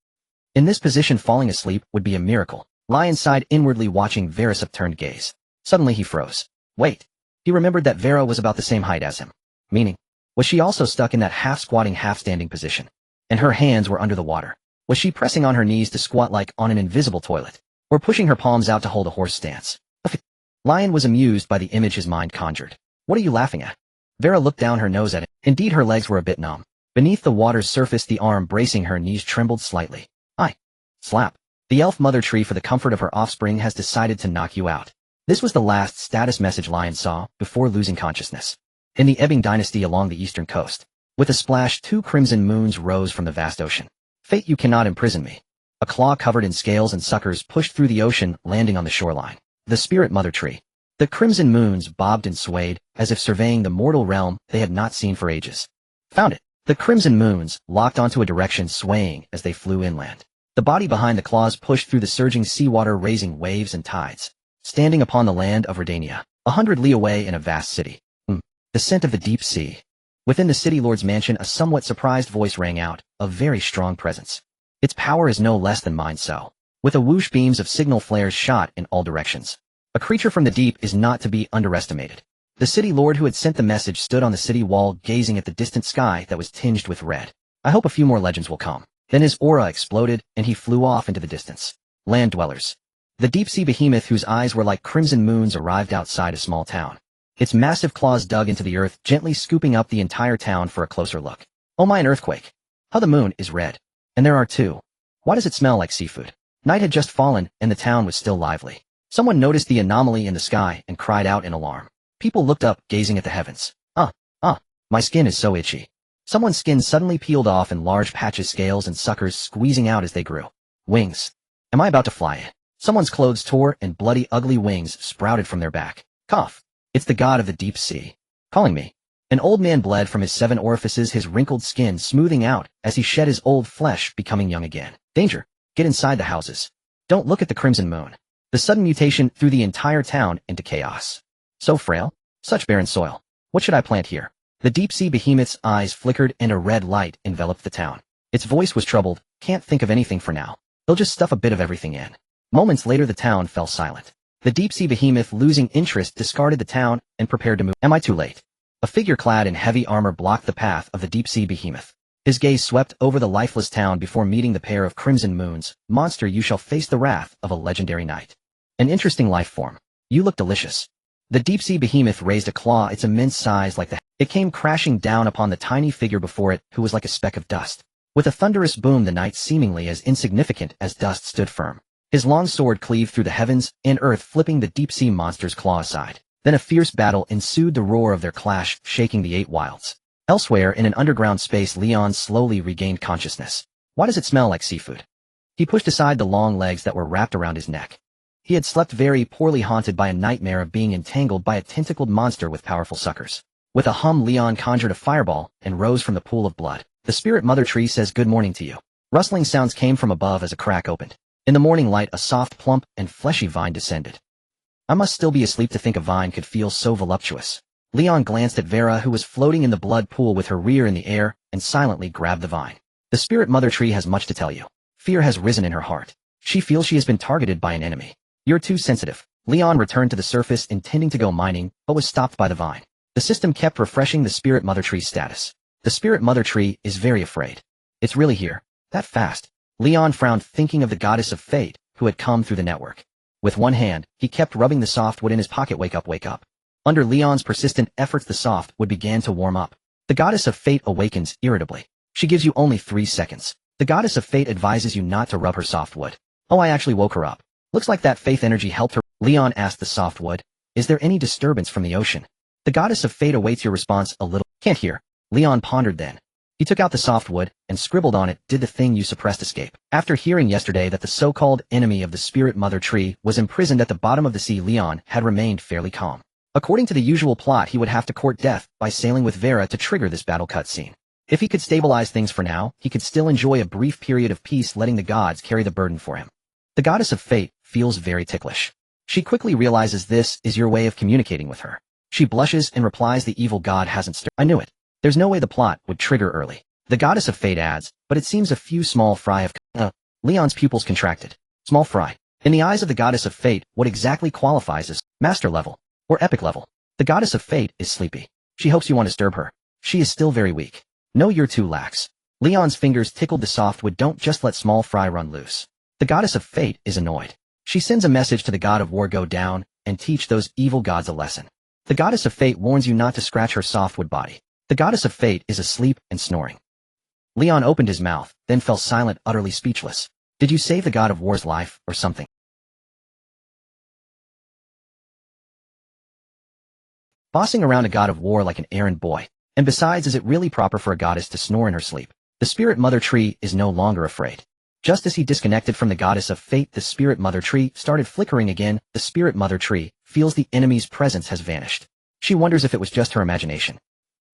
In this position, falling asleep would be a miracle. Lion sighed inwardly, watching Vera's upturned gaze. Suddenly he froze. Wait. He remembered that Vera was about the same height as him. Meaning, was she also stuck in that half-squatting, half-standing position? And her hands were under the water. Was she pressing on her knees to squat like on an invisible toilet? Or pushing her palms out to hold a horse stance? Lion was amused by the image his mind conjured. What are you laughing at? Vera looked down her nose at it. Indeed, her legs were a bit numb. Beneath the water's surface, the arm bracing her knees trembled slightly. Slap. The elf mother tree, for the comfort of her offspring, has decided to knock you out. This was the last status message Lion saw before losing consciousness. In the ebbing dynasty along the eastern coast, with a splash, 2 crimson moons rose from the vast ocean. Fate, you cannot imprison me. A claw covered in scales and suckers pushed through the ocean, landing on the shoreline. The spirit mother tree. The crimson moons bobbed and swayed, as if surveying the mortal realm they had not seen for ages. Found it. The crimson moons locked onto a direction, swaying as they flew inland. The body behind the claws pushed through the surging seawater, raising waves and tides. Standing upon the land of Redania, 100 li away in a vast city. The scent of the deep sea. Within the city lord's mansion, a somewhat surprised voice rang out, a very strong presence. Its power is no less than mine, so. With a whoosh, beams of signal flares shot in all directions. A creature from the deep is not to be underestimated. The city lord who had sent the message stood on the city wall, gazing at the distant sky that was tinged with red. I hope a few more legends will come. Then his aura exploded, and he flew off into the distance. Land dwellers. The deep-sea behemoth, whose eyes were like crimson moons, arrived outside a small town. Its massive claws dug into the earth, gently scooping up the entire town for a closer look. Oh my, an earthquake. How the moon is red. And there are 2. Why does it smell like seafood? Night had just fallen, and the town was still lively. Someone noticed the anomaly in the sky and cried out in alarm. People looked up, gazing at the heavens. My skin is so itchy. Someone's skin suddenly peeled off in large patches, scales and suckers squeezing out as they grew. Wings. Am I about to fly in? Someone's clothes tore, and bloody, ugly wings sprouted from their back. Cough. It's the god of the deep sea. Calling me. An old man bled from his 7 orifices, his wrinkled skin smoothing out as he shed his old flesh, becoming young again. Danger. Get inside the houses. Don't look at the crimson moon. The sudden mutation threw the entire town into chaos. So frail. Such barren soil. What should I plant here? The deep-sea behemoth's eyes flickered, and a red light enveloped the town. Its voice was troubled. Can't think of anything for now. They'll just stuff a bit of everything in. Moments later, the town fell silent. The deep-sea behemoth, losing interest, discarded the town and prepared to move. Am I too late? A figure clad in heavy armor blocked the path of the deep-sea behemoth. His gaze swept over the lifeless town before meeting the pair of crimson moons. Monster, you shall face the wrath of a legendary knight. An interesting life form. You look delicious. The deep-sea behemoth raised a claw, its immense size like the... It came crashing down upon the tiny figure before it, who was like a speck of dust. With a thunderous boom, the knight, seemingly as insignificant as dust, stood firm. His long sword cleaved through the heavens and earth, flipping the deep-sea monster's claw aside. Then a fierce battle ensued, the roar of their clash shaking the 8 wilds. Elsewhere, in an underground space, Leon slowly regained consciousness. Why does it smell like seafood? He pushed aside the long legs that were wrapped around his neck. He had slept very poorly, haunted by a nightmare of being entangled by a tentacled monster with powerful suckers. With a hum, Leon conjured a fireball and rose from the pool of blood. The spirit mother tree says good morning to you. Rustling sounds came from above as a crack opened. In the morning light, a soft, plump, and fleshy vine descended. I must still be asleep to think a vine could feel so voluptuous. Leon glanced at Vera, who was floating in the blood pool with her rear in the air, and silently grabbed the vine. The spirit mother tree has much to tell you. Fear has risen in her heart. She feels she has been targeted by an enemy. You're too sensitive. Leon returned to the surface, intending to go mining, but was stopped by the vine. The system kept refreshing the spirit mother tree's status. The spirit mother tree is very afraid. It's really here. That fast. Leon frowned, thinking of the goddess of fate, who had come through the network. With one hand, he kept rubbing the soft wood in his pocket. Wake up, wake up. Under Leon's persistent efforts, the soft wood began to warm up. The goddess of fate awakens irritably. She gives you only 3 seconds. The goddess of fate advises you not to rub her soft wood. Oh, I actually woke her up. Looks like that faith energy helped her. Leon asked the soft wood, is there any disturbance from the ocean? The goddess of fate awaits your response. A little. Can't hear. Leon pondered then. He took out the soft wood and scribbled on it, did the thing you suppressed escape. After hearing yesterday that the so-called enemy of the spirit mother tree was imprisoned at the bottom of the sea, Leon had remained fairly calm. According to the usual plot, he would have to court death by sailing with Vera to trigger this battle cutscene. If he could stabilize things for now, he could still enjoy a brief period of peace, letting the gods carry the burden for him. The goddess of fate feels very ticklish. She quickly realizes this is your way of communicating with her. She blushes and replies, the evil god hasn't stirred. I knew it. There's no way the plot would trigger early. The goddess of fate adds, but it seems a few small fry have Leon's pupils contracted. Small fry. In the eyes of the goddess of fate, what exactly qualifies as master level or epic level? The goddess of fate is sleepy. She hopes you want to disturb her. She is still very weak. No, you're too lax. Leon's fingers tickled the softwood. Don't just let small fry run loose. The goddess of fate is annoyed. She sends a message to the god of war, go down and teach those evil gods a lesson. The goddess of fate warns you not to scratch her softwood body. The goddess of fate is asleep and snoring. Leon opened his mouth, then fell silent, utterly speechless. Did you save the god of war's life, or something? Bossing around a god of war like an errand boy. And besides, is it really proper for a goddess to snore in her sleep? The spirit mother tree is no longer afraid. Just as he disconnected from the goddess of fate, the spirit mother tree started flickering again. The spirit mother tree feels the enemy's presence has vanished. She wonders if it was just her imagination.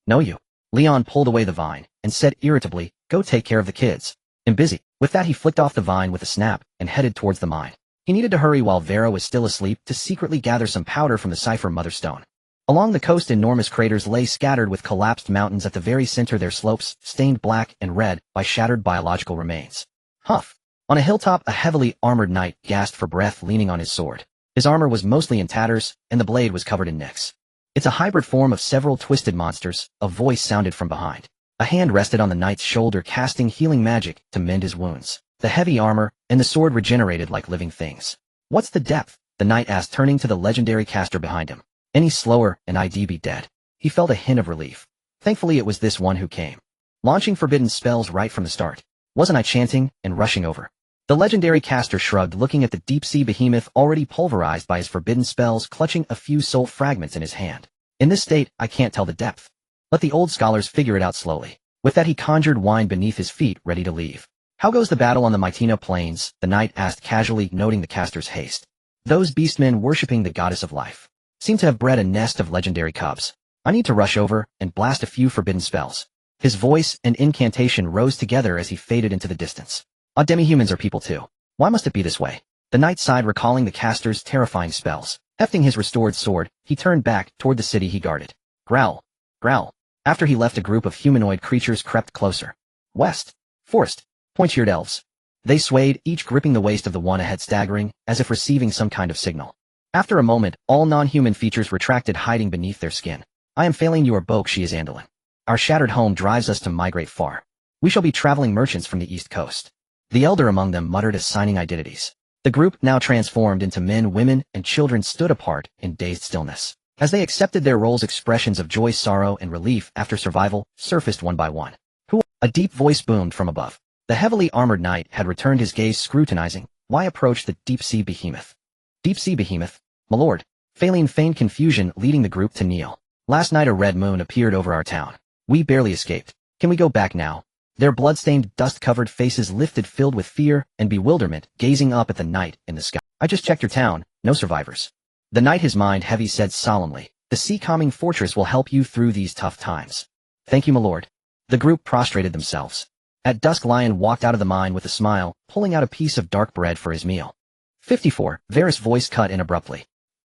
No, you. Leon pulled away the vine and said irritably, go take care of the kids. I'm busy. With that, he flicked off the vine with a snap and headed towards the mine. He needed to hurry while Vera was still asleep to secretly gather some powder from the cipher mother stone. Along the coast, enormous craters lay scattered with collapsed mountains at the very center, their slopes stained black and red by shattered biological remains. Huff. On a hilltop, a heavily armored knight gasped for breath, leaning on his sword. His armor was mostly in tatters, and the blade was covered in nicks. It's a hybrid form of several twisted monsters. A voice sounded from behind. A hand rested on the knight's shoulder, casting healing magic to mend his wounds. The heavy armor and the sword regenerated like living things. What's the depth? The knight asked, turning to the legendary caster behind him. Any slower and I'd be dead. He felt a hint of relief. Thankfully it was this one who came. Launching forbidden spells right from the start. Wasn't I chanting and rushing over? The legendary caster shrugged, looking at the deep-sea behemoth already pulverized by his forbidden spells, clutching a few soul fragments in his hand. In this state, I can't tell the depth. Let the old scholars figure it out slowly. With that, he conjured wine beneath his feet, ready to leave. How goes the battle on the Mytina plains? The knight asked casually, noting the caster's haste. Those beastmen worshipping the goddess of life seem to have bred a nest of legendary cubs. I need to rush over and blast a few forbidden spells. His voice and incantation rose together as he faded into the distance. Demi-humans are people too. Why must it be this way? The knight sighed, recalling the caster's terrifying spells. Hefting his restored sword, he turned back toward the city he guarded. Growl. Growl. After he left, a group of humanoid creatures crept closer. West. Forced. Point-eared elves. They swayed, each gripping the waist of the one ahead, staggering, as if receiving some kind of signal. After a moment, all non-human features retracted, hiding beneath their skin. I am failing you, Boke, she is Andalin. Our shattered home drives us to migrate far. We shall be traveling merchants from the east coast. The elder among them muttered, assigning identities. The group, now transformed into men, women, and children, stood apart in dazed stillness. As they accepted their roles, expressions of joy, sorrow, and relief after survival surfaced one by one. Who? A deep voice boomed from above. The heavily armored knight had returned, his gaze scrutinizing Why approach the deep-sea behemoth? Deep-sea behemoth? My lord. Faline feigned confusion, leading the group to kneel. Last night a red moon appeared over our town. We barely escaped. Can we go back now? Their blood-stained, dust-covered faces lifted, filled with fear and bewilderment, gazing up at the night in the sky. I just checked your town. No survivors. The knight, his mind heavy, said solemnly, the sea-calming fortress will help you through these tough times. Thank you, my lord. The group prostrated themselves. At dusk, Lion walked out of the mine with a smile, pulling out a piece of dark bread for his meal. 54. Varys' voice cut in abruptly.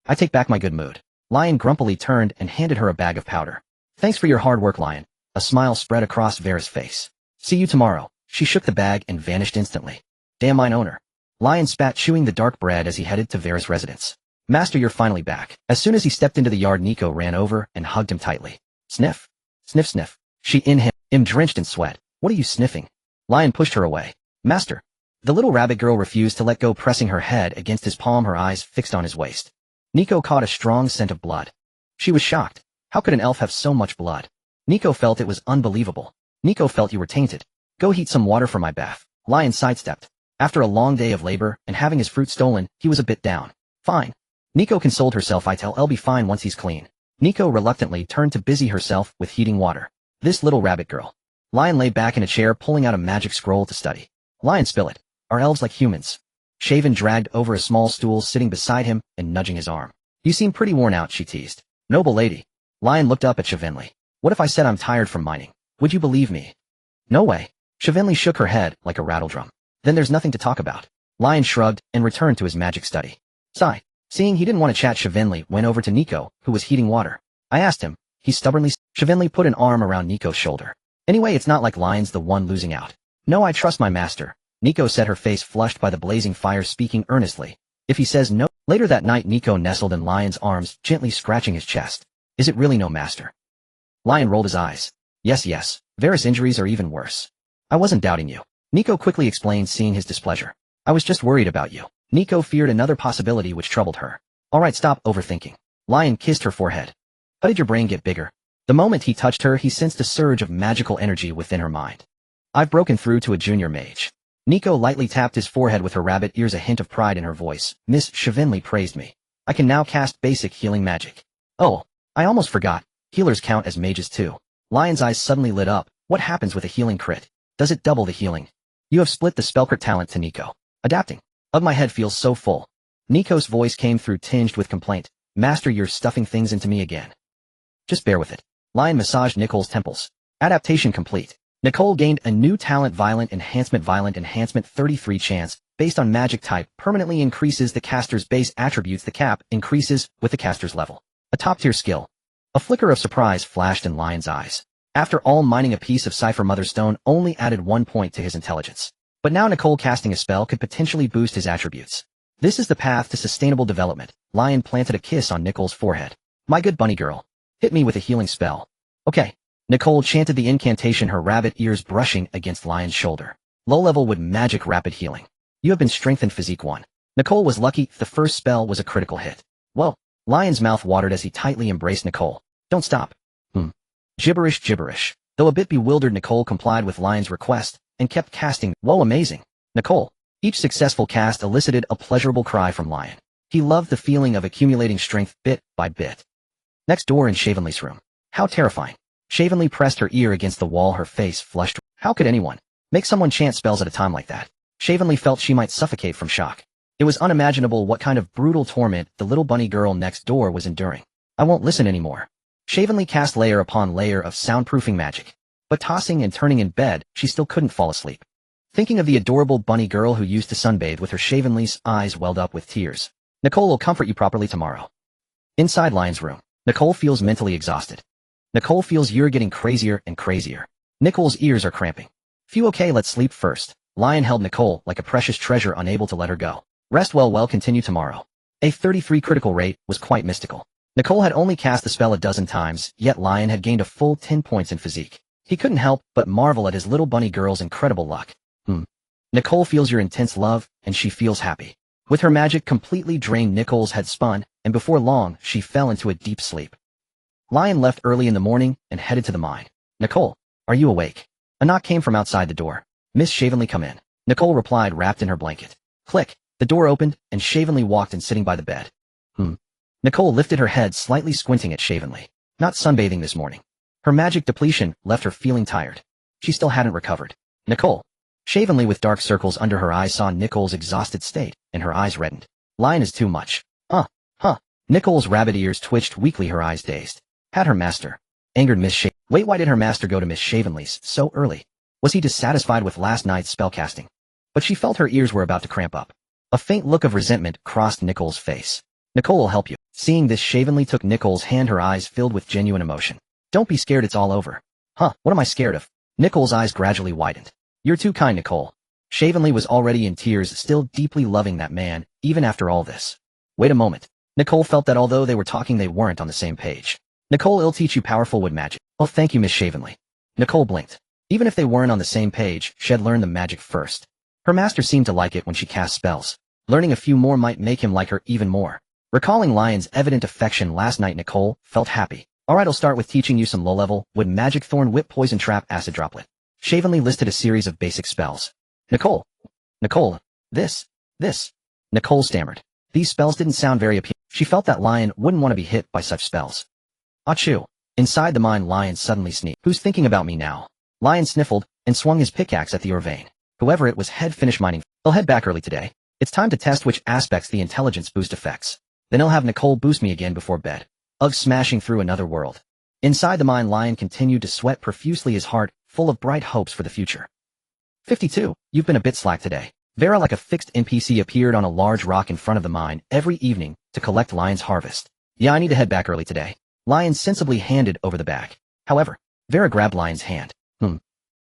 I take back my good mood. Lion grumpily turned and handed her a bag of powder. Thanks for your hard work, Lion. A smile spread across Varys' face. See you tomorrow. She shook the bag and vanished instantly. Damn mine owner. Lion spat, chewing the dark bread as he headed to Varys' residence. Master, you're finally back. As soon as he stepped into the yard, Nico ran over and hugged him tightly. Sniff. Sniff, sniff. She inhaled, drenched in sweat. What are you sniffing? Lion pushed her away. Master. The little rabbit girl refused to let go, pressing her head against his palm, her eyes fixed on his waist. Nico caught a strong scent of blood. She was shocked. How could an elf have so much blood? Nico felt it was unbelievable. Nico felt you were tainted. Go heat some water for my bath. Lion sidestepped. After a long day of labor and having his fruit stolen, he was a bit down. Fine. Nico consoled herself. I'll be fine once he's clean. Nico reluctantly turned to busy herself with heating water. This little rabbit girl. Lion lay back in a chair, pulling out a magic scroll to study. Lion, spill it. Are elves like humans? Shaven dragged over a small stool, sitting beside him and nudging his arm. You seem pretty worn out, she teased. Noble lady. Lion looked up at Shavenly. What if I said I'm tired from mining? Would you believe me? No way. Shavenly shook her head like a rattledrum. Then there's nothing to talk about. Lion shrugged and returned to his magic study. Sigh. Seeing he didn't want to chat, Shavenly went over to Nico, who was heating water. I asked him. He stubbornly. Shavenly put an arm around Nico's shoulder. Anyway, it's not like Lion's the one losing out. No, I trust my master. Nico said, her face flushed by the blazing fire, speaking earnestly. If he says no. Later that night, Nico nestled in Lion's arms, gently scratching his chest. Is it really no, master? Lion rolled his eyes. Yes, yes. Varys' injuries are even worse. I wasn't doubting you. Nico quickly explained, seeing his displeasure. I was just worried about you. Nico feared another possibility which troubled her. Alright, stop overthinking. Lion kissed her forehead. How did your brain get bigger? The moment he touched her, he sensed a surge of magical energy within her mind. I've broken through to a junior mage. Nico lightly tapped his forehead with her rabbit ears, a hint of pride in her voice. Miss Shavenly praised me. I can now cast basic healing magic. Oh, I almost forgot. Healers count as mages too. Lion's eyes suddenly lit up. What happens with a healing crit? Does it double the healing? You have split the spell crit talent to Nico. Adapting. My head feels so full. Nico's voice came through, tinged with complaint. Master, you're stuffing things into me again. Just bear with it. Lion massaged Nicole's temples. Adaptation complete. Nicole gained a new talent, Violent Enhancement. Violent Enhancement 33 chance, based on magic type, permanently increases the caster's base attributes. The cap increases with the caster's level. A top-tier skill. A flicker of surprise flashed in Lion's eyes. After all, mining a piece of Cipher Motherstone only added 1 point to his intelligence. But now Nicole casting a spell could potentially boost his attributes. This is the path to sustainable development. Lion planted a kiss on Nicole's forehead. My good bunny girl. Hit me with a healing spell. Okay. Nicole chanted the incantation, her rabbit ears brushing against Lion's shoulder. Low level with magic rapid healing. You have been strengthened, physique 1. Nicole was lucky. The first spell was a critical hit. Whoa. Lion's mouth watered as he tightly embraced Nicole. Don't stop. Gibberish, gibberish. Though a bit bewildered, Nicole complied with Lion's request and kept casting. Whoa, amazing. Nicole. Each successful cast elicited a pleasurable cry from Lion. He loved the feeling of accumulating strength bit by bit. Next door in Shavenly's room. How terrifying. Shavenly pressed her ear against the wall, her face flushed. How could anyone make someone chant spells at a time like that? Shavenly felt she might suffocate from shock. It was unimaginable what kind of brutal torment the little bunny girl next door was enduring. I won't listen anymore. Shavenly cast layer upon layer of soundproofing magic. But tossing and turning in bed, she still couldn't fall asleep. Thinking of the adorable bunny girl who used to sunbathe with her, Shavenly's eyes welled up with tears. Nicole will comfort you properly tomorrow. Inside Lion's room. Nicole feels mentally exhausted. Nicole feels you're getting crazier and crazier. Nicole's ears are cramping. Phew, okay, let's sleep first. Lion held Nicole like a precious treasure, unable to let her go. Rest well, continue tomorrow. A 33 critical rate was quite mystical. Nicole had only cast the spell a dozen times, yet Lion had gained a full 10 points in physique. He couldn't help but marvel at his little bunny girl's incredible luck. Nicole feels your intense love, and she feels happy. With her magic completely drained, Nicole's had spun, and before long, she fell into a deep sleep. Lion left early in the morning and headed to the mine. Nicole, are you awake? A knock came from outside the door. Miss Shavenly, come in. Nicole replied, wrapped in her blanket. Click. The door opened, and Shavenly walked in sitting by the bed. Nicole lifted her head, slightly squinting at Shavenly. Not sunbathing this morning. Her magic depletion left her feeling tired. She still hadn't recovered. Nicole. Shavenly with dark circles under her eyes saw Nicole's exhausted state, and her eyes reddened. Lion is too much. Nicole's rabbit ears twitched weakly, her eyes dazed. Had her master. Angered Miss Shavenly. Wait, why did her master go to Miss Shavenly's so early? Was he dissatisfied with last night's spellcasting? But she felt her ears were about to cramp up. A faint look of resentment crossed Nicole's face. Nicole will help you. Seeing this, Shavenly took Nicole's hand, her eyes filled with genuine emotion. Don't be scared, it's all over. What am I scared of? Nicole's eyes gradually widened. You're too kind, Nicole. Shavenly was already in tears, still deeply loving that man, even after all this. Wait a moment. Nicole felt that although they were talking, they weren't on the same page. Nicole, I'll teach you powerful wood magic. Oh, thank you, Miss Shavenly. Nicole blinked. Even if they weren't on the same page, she had learned the magic first. Her master seemed to like it when she cast spells. Learning a few more might make him like her even more. Recalling Lion's evident affection last night, Nicole felt happy. Alright, I'll start with teaching you some low-level wood magic: thorn whip, poison trap, acid droplet. Shavenly listed a series of basic spells. Nicole, this. Nicole stammered. These spells didn't sound very appealing. She felt that Lion wouldn't want to be hit by such spells. Achoo. Inside the mind, Lion suddenly sneezed. Who's thinking about me now? Lion sniffled and swung his pickaxe at the Orvane. Whoever it was had finished mining. I'll head back early today. It's time to test which aspects the intelligence boost affects. Then I'll have Nicole boost me again before bed. Ugh, smashing through another world. Inside the mind, Lion continued to sweat profusely, his heart full of bright hopes for the future. 52. You've been a bit slack today. Vera, like a fixed NPC, appeared on a large rock in front of the mine every evening to collect Lion's harvest. Yeah, I need to head back early today. Lion sensibly handed over the bag. However, Vera grabbed Lion's hand.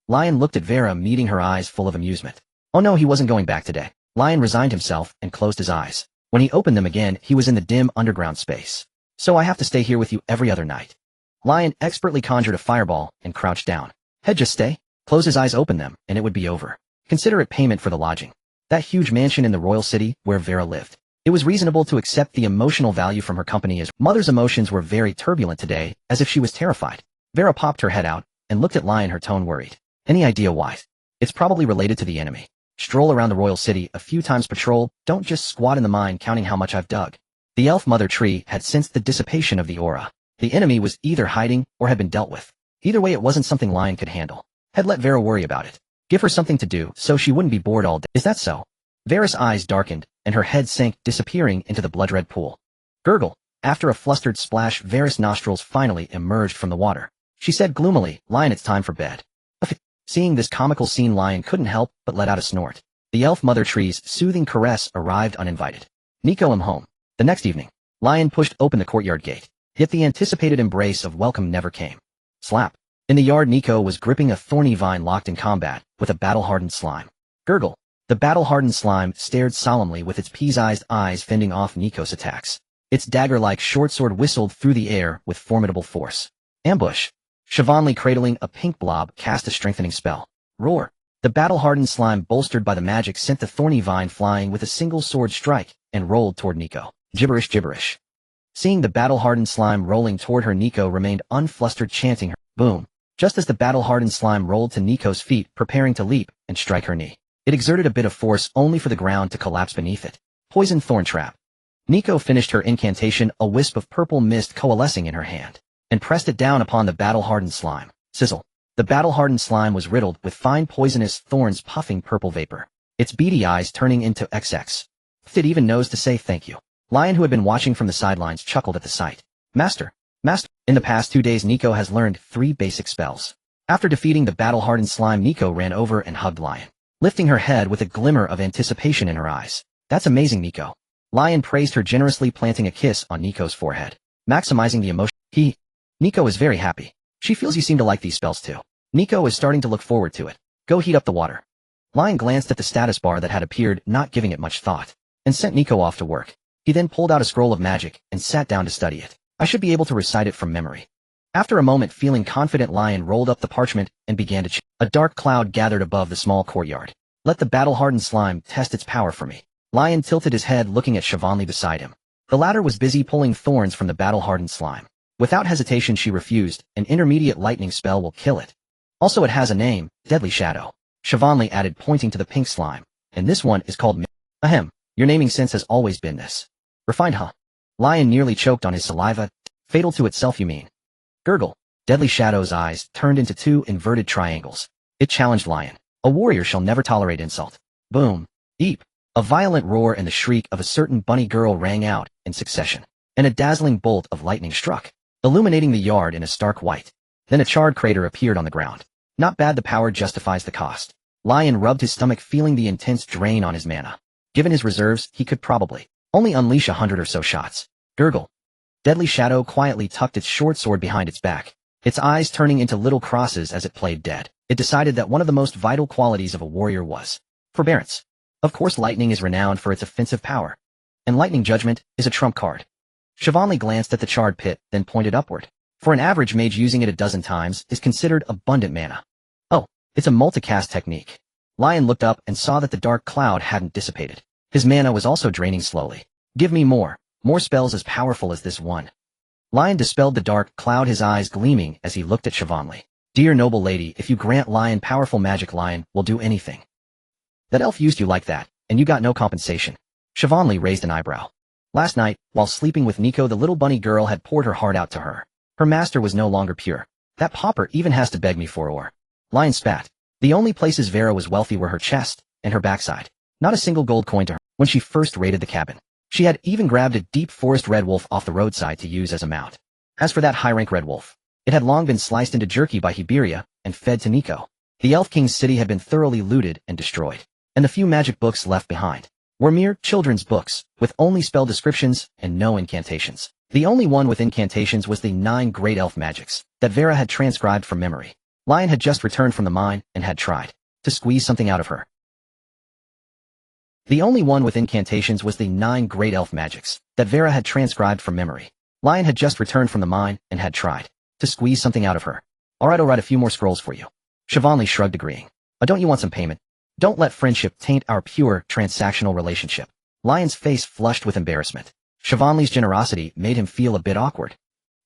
Lion looked at Vera, meeting her eyes full of amusement. Oh no, he wasn't going back today. Lion resigned himself and closed his eyes. When he opened them again, he was in the dim underground space. So I have to stay here with you every other night. Lion expertly conjured a fireball and crouched down. Head, just stay. Close his eyes, open them, and it would be over. Consider it payment for the lodging. That huge mansion in the royal city where Vera lived. It was reasonable to accept the emotional value from her company, as mother's emotions were very turbulent today, as if she was terrified. Vera popped her head out and looked at Lion, her tone worried. Any idea why? It's probably related to the enemy. Stroll around the royal city a few times, patrol, don't just squat in the mine counting how much I've dug. The elf mother tree had sensed the dissipation of the aura. The enemy was either hiding or had been dealt with. Either way, it wasn't something Lion could handle. Had let Vera worry about it. Give her something to do so she wouldn't be bored all day. Is that so? Vera's eyes darkened, and her head sank, disappearing into the blood-red pool. Gurgle. After a flustered splash, Vera's nostrils finally emerged from the water. She said gloomily, Lion, it's time for bed. Seeing this comical scene, Lion couldn't help but let out a snort. The elf mother tree's soothing caress arrived uninvited. Nico, I'm home. The next evening, Lion pushed open the courtyard gate. Yet the anticipated embrace of welcome never came. Slap. In the yard, Nico was gripping a thorny vine locked in combat with a battle-hardened slime. Gurgle. The battle-hardened slime stared solemnly with its pea-sized eyes, fending off Nico's attacks. Its dagger-like short sword whistled through the air with formidable force. Ambush. Siobhanly, cradling a pink blob, cast a strengthening spell. Roar. The battle-hardened slime, bolstered by the magic, sent the thorny vine flying with a single sword strike and rolled toward Nico. Gibberish. Seeing the battle-hardened slime rolling toward her, Nico remained unflustered, chanting her. Boom. Just as the battle-hardened slime rolled to Nico's feet, preparing to leap and strike her knee, it exerted a bit of force only for the ground to collapse beneath it. Poison thorn trap. Nico finished her incantation, a wisp of purple mist coalescing in her hand, and pressed it down upon the battle-hardened slime. Sizzle. The battle-hardened slime was riddled with fine poisonous thorns, puffing purple vapor, its beady eyes turning into XX. It even knows to say thank you. Lion, who had been watching from the sidelines, chuckled at the sight. Master. In the past 2 days, Nico has learned 3 basic spells. After defeating the battle-hardened slime, Nico ran over and hugged Lion, lifting her head with a glimmer of anticipation in her eyes. That's amazing, Nico. Lion praised her generously, planting a kiss on Nico's forehead, maximizing the emotion. Nico is very happy. She feels you seem to like these spells too. Nico is starting to look forward to it. Go heat up the water. Lion glanced at the status bar that had appeared, not giving it much thought, and sent Nico off to work. He then pulled out a scroll of magic and sat down to study it. I should be able to recite it from memory. After a moment, feeling confident, Lion rolled up the parchment and began to A dark cloud gathered above the small courtyard. Let the battle-hardened slime test its power for me. Lion tilted his head, looking at Siobhanly beside him. The latter was busy pulling thorns from the battle-hardened slime. Without hesitation, she refused. An intermediate lightning spell will kill it. Also, it has a name, Deadly Shadow. Siobhanly added, pointing to the pink slime. And this one is called Ahem. Your naming sense has always been this. Refined, huh? Lion nearly choked on his saliva. Fatal to itself, you mean? Gurgle. Deadly Shadow's eyes turned into two inverted triangles. It challenged Lion. A warrior shall never tolerate insult. Boom. Eep. A violent roar and the shriek of a certain bunny girl rang out in succession, and a dazzling bolt of lightning struck, illuminating the yard in a stark white. Then a charred crater appeared on the ground. Not bad, the power justifies the cost. Lion rubbed his stomach, feeling the intense drain on his mana. Given his reserves, he could probably only unleash 100 or so shots. Gurgle. Deadly Shadow quietly tucked its short sword behind its back, its eyes turning into little crosses as it played dead. It decided that one of the most vital qualities of a warrior was forbearance. Of course, lightning is renowned for its offensive power, and lightning judgment is a trump card. Shivani glanced at the charred pit, then pointed upward. For an average mage, using it a dozen times is considered abundant mana. Oh, it's a multicast technique. Lion looked up and saw that the dark cloud hadn't dissipated. His mana was also draining slowly. Give me more spells as powerful as this one. Lion dispelled the dark cloud, his eyes gleaming as he looked at Shivani. Dear noble lady, if you grant Lion powerful magic, Lion will do anything. That elf used you like that, and you got no compensation. Shivani raised an eyebrow. Last night, while sleeping with Nico, the little bunny girl had poured her heart out to her. Her master was no longer pure. That pauper even has to beg me for ore. Lion spat. The only places Vera was wealthy were her chest and her backside. Not a single gold coin to her. When she first raided the cabin, she had even grabbed a deep forest red wolf off the roadside to use as a mount. As for that high-rank red wolf, it had long been sliced into jerky by Hiberia and fed to Nico. The Elf King's city had been thoroughly looted and destroyed, and the few magic books left behind were mere children's books, with only spell descriptions and no incantations. The only one with incantations was the 9 great elf magics that Vera had transcribed from memory. Lion had just returned from the mine and had tried to squeeze something out of her. The only one with incantations was the 9 great elf magics that Vera had transcribed from memory. Lion had just returned from the mine and had tried to squeeze something out of her. Alright, I'll write a few more scrolls for you. Shivani shrugged, agreeing. Don't you want some payment? Don't let friendship taint our pure, transactional relationship. Lion's face flushed with embarrassment. Shivani's generosity made him feel a bit awkward.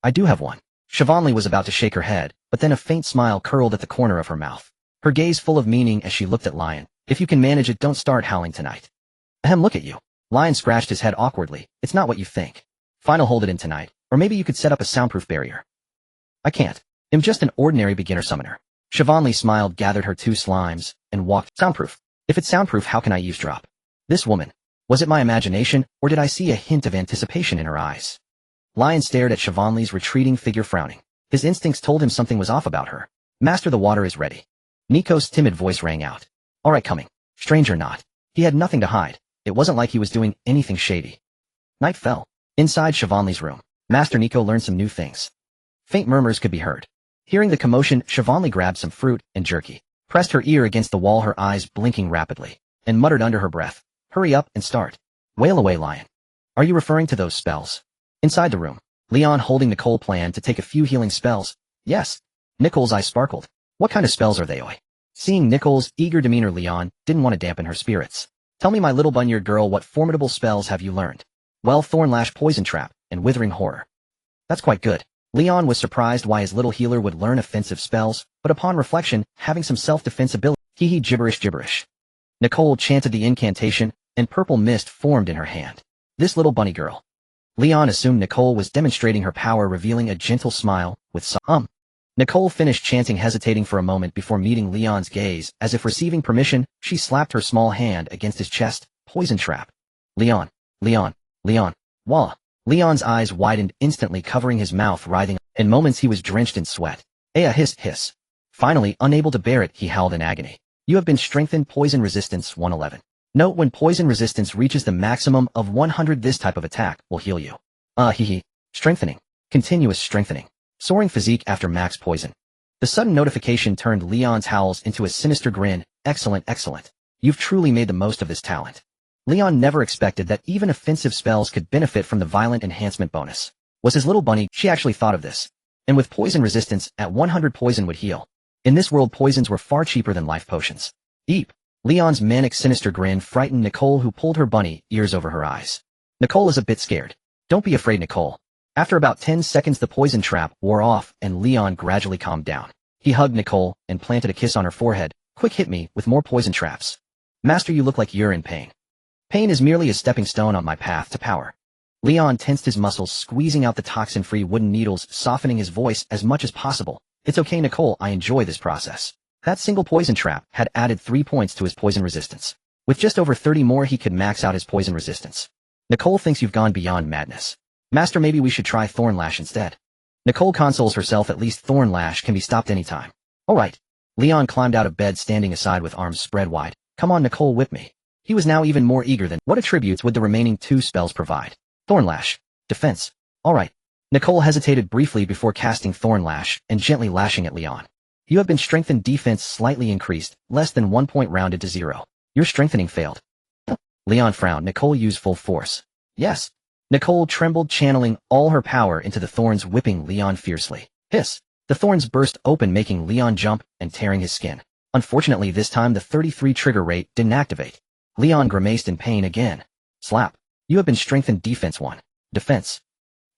I do have one. Shivani was about to shake her head, but then a faint smile curled at the corner of her mouth. Her gaze full of meaning as she looked at Lion. If you can manage it, don't start howling tonight. Ahem, look at you. Lion scratched his head awkwardly. It's not what you think. Fine, I'll hold it in tonight. Or maybe you could set up a soundproof barrier. I can't. I'm just an ordinary beginner summoner. Shivani smiled, gathered her 2 slimes, and walked. Soundproof. If it's soundproof, how can I eavesdrop? This woman. Was it my imagination, or did I see a hint of anticipation in her eyes? Lion stared at Shivani's retreating figure, frowning. His instincts told him something was off about her. Master, the water is ready. Nico's timid voice rang out. All right, coming. Stranger not. He had nothing to hide. It wasn't like he was doing anything shady. Night fell. Inside Shivani's room, Master Nico learned some new things. Faint murmurs could be heard. Hearing the commotion, Shivani grabbed some fruit and jerky, pressed her ear against the wall, her eyes blinking rapidly, and muttered under her breath, hurry up and start. Wail away, Lion. Are you referring to those spells? Inside the room, Leon holding Nicole planned to take a few healing spells. Yes. Nicole's eyes sparkled. What kind of spells are they, oi? Seeing Nicole's eager demeanor, Leon didn't want to dampen her spirits. Tell me, my little bunyard girl, what formidable spells have you learned? Well, Thornlash, Poison Trap, and Withering Horror. That's quite good. Leon was surprised why his little healer would learn offensive spells, but upon reflection, having some self-defense ability, hee gibberish. Nicole chanted the incantation, and purple mist formed in her hand. This little bunny girl. Leon assumed Nicole was demonstrating her power, revealing a gentle smile, with some Nicole finished chanting, hesitating for a moment before meeting Leon's gaze. As if receiving permission, she slapped her small hand against his chest. Poison Trap. Leon. Walla. Leon's eyes widened instantly, covering his mouth, writhing. In moments he was drenched in sweat. Aya, hiss. Finally, unable to bear it, he howled in agony. You have been strengthened. Poison resistance 111. Note: when poison resistance reaches the maximum of 100, this type of attack will heal you. Strengthening. Continuous strengthening. Soaring physique after max poison. The sudden notification turned Leon's howls into a sinister grin. Excellent. You've truly made the most of this talent. Leon never expected that even offensive spells could benefit from the violent enhancement bonus. Was his little bunny, she actually thought of this. And with poison resistance, at 100 poison would heal. In this world, poisons were far cheaper than life potions. Eep. Leon's manic sinister grin frightened Nicole, who pulled her bunny ears over her eyes. Nicole is a bit scared. Don't be afraid, Nicole. After about 10 seconds the poison trap wore off and Leon gradually calmed down. He hugged Nicole and planted a kiss on her forehead. Quick, hit me with more poison traps. Master, you look like you're in pain. Pain is merely a stepping stone on my path to power. Leon tensed his muscles, squeezing out the toxin-free wooden needles, softening his voice as much as possible. It's okay, Nicole, I enjoy this process. That single poison trap had added 3 points to his poison resistance. With just over 30 more, he could max out his poison resistance. Nicole thinks you've gone beyond madness. Master, maybe we should try Thorn Lash instead. Nicole consoles herself, at least Thorn Lash can be stopped anytime. All right. Leon climbed out of bed, standing aside with arms spread wide. Come on, Nicole, whip me. He was now even more eager than. What attributes would the remaining 2 spells provide? Thorn Lash. Defense. All right. Nicole hesitated briefly before casting Thorn Lash and gently lashing at Leon. You have been strengthened, defense slightly increased, less than 1 point rounded to 0. Your strengthening failed. Leon frowned. Nicole used full force. Yes. Nicole trembled, channeling all her power into the thorns, whipping Leon fiercely. Hiss. The thorns burst open, making Leon jump and tearing his skin. Unfortunately, this time the 33 trigger rate didn't activate. Leon grimaced in pain again. Slap. You have been strengthened, defense 1. Defense.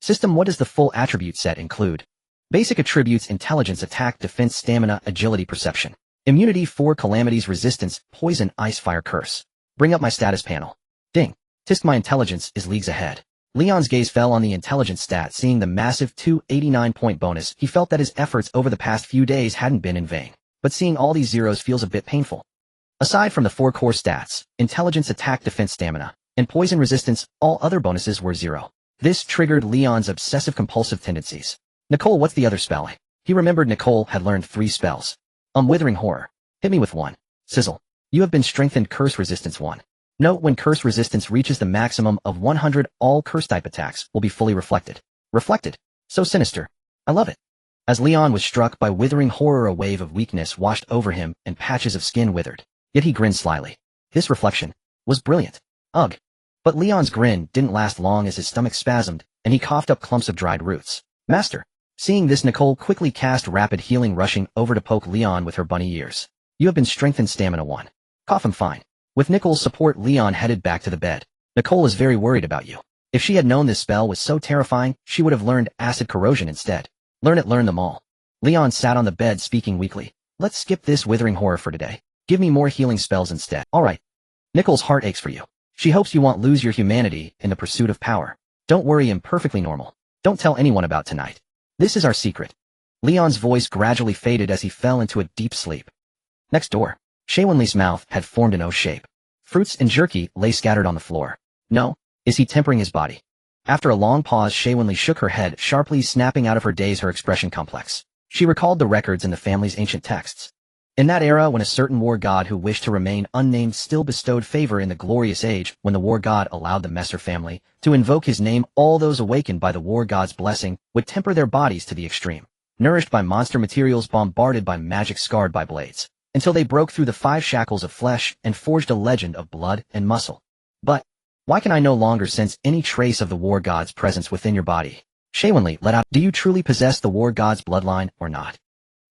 System. What does the full attribute set include? Basic attributes: intelligence, attack, defense, stamina, agility, perception. Immunity 4, calamities, resistance, poison, ice, fire, curse. Bring up my status panel. Ding. Tisk, my intelligence is leagues ahead. Leon's gaze fell on the intelligence stat. Seeing the massive 289-point bonus, he felt that his efforts over the past few days hadn't been in vain. But seeing all these zeros feels a bit painful. Aside from the 4 core stats, intelligence, attack, defense, stamina, and poison resistance, all other bonuses were 0. This triggered Leon's obsessive-compulsive tendencies. Nicole, what's the other spell? He remembered Nicole had learned 3 spells. Withering Horror. Hit me with 1. Sizzle. You have been strengthened, curse resistance 1. Note, when curse resistance reaches the maximum of 100, all curse-type attacks will be fully reflected. Reflected. So sinister. I love it. As Leon was struck by Withering Horror, a wave of weakness washed over him and patches of skin withered. Yet he grinned slyly. This reflection was brilliant. Ugh. But Leon's grin didn't last long, as his stomach spasmed, and he coughed up clumps of dried roots. Master. Seeing this, Nicole quickly cast Rapid Healing, rushing over to poke Leon with her bunny ears. You have been strengthened, stamina 1. Cough, I'm fine. With Nicole's support, Leon headed back to the bed. Nicole is very worried about you. If she had known this spell was so terrifying, she would have learned Acid Corrosion instead. Learn it, learn them all. Leon sat on the bed, speaking weakly. Let's skip this Withering Horror for today. Give me more healing spells instead. All right. Nicole's heart aches for you. She hopes you won't lose your humanity in the pursuit of power. Don't worry, I'm perfectly normal. Don't tell anyone about tonight. This is our secret. Leon's voice gradually faded as he fell into a deep sleep. Next door. Shaywinli's mouth had formed an O shape. Fruits and jerky lay scattered on the floor. No, is he tempering his body? After a long pause, Shaywinli shook her head, sharply, snapping out of her daze, her expression complex. She recalled the records in the family's ancient texts. In that era, when a certain war god who wished to remain unnamed still bestowed favor in the glorious age, when the war god allowed the Messer family to invoke his name, all those awakened by the war god's blessing would temper their bodies to the extreme, nourished by monster materials, bombarded by magic, scarred by blades, until they broke through the 5 shackles of flesh and forged a legend of blood and muscle. But why can I no longer sense any trace of the war god's presence within your body? Shaywinli let out. Do you truly possess the war god's bloodline or not?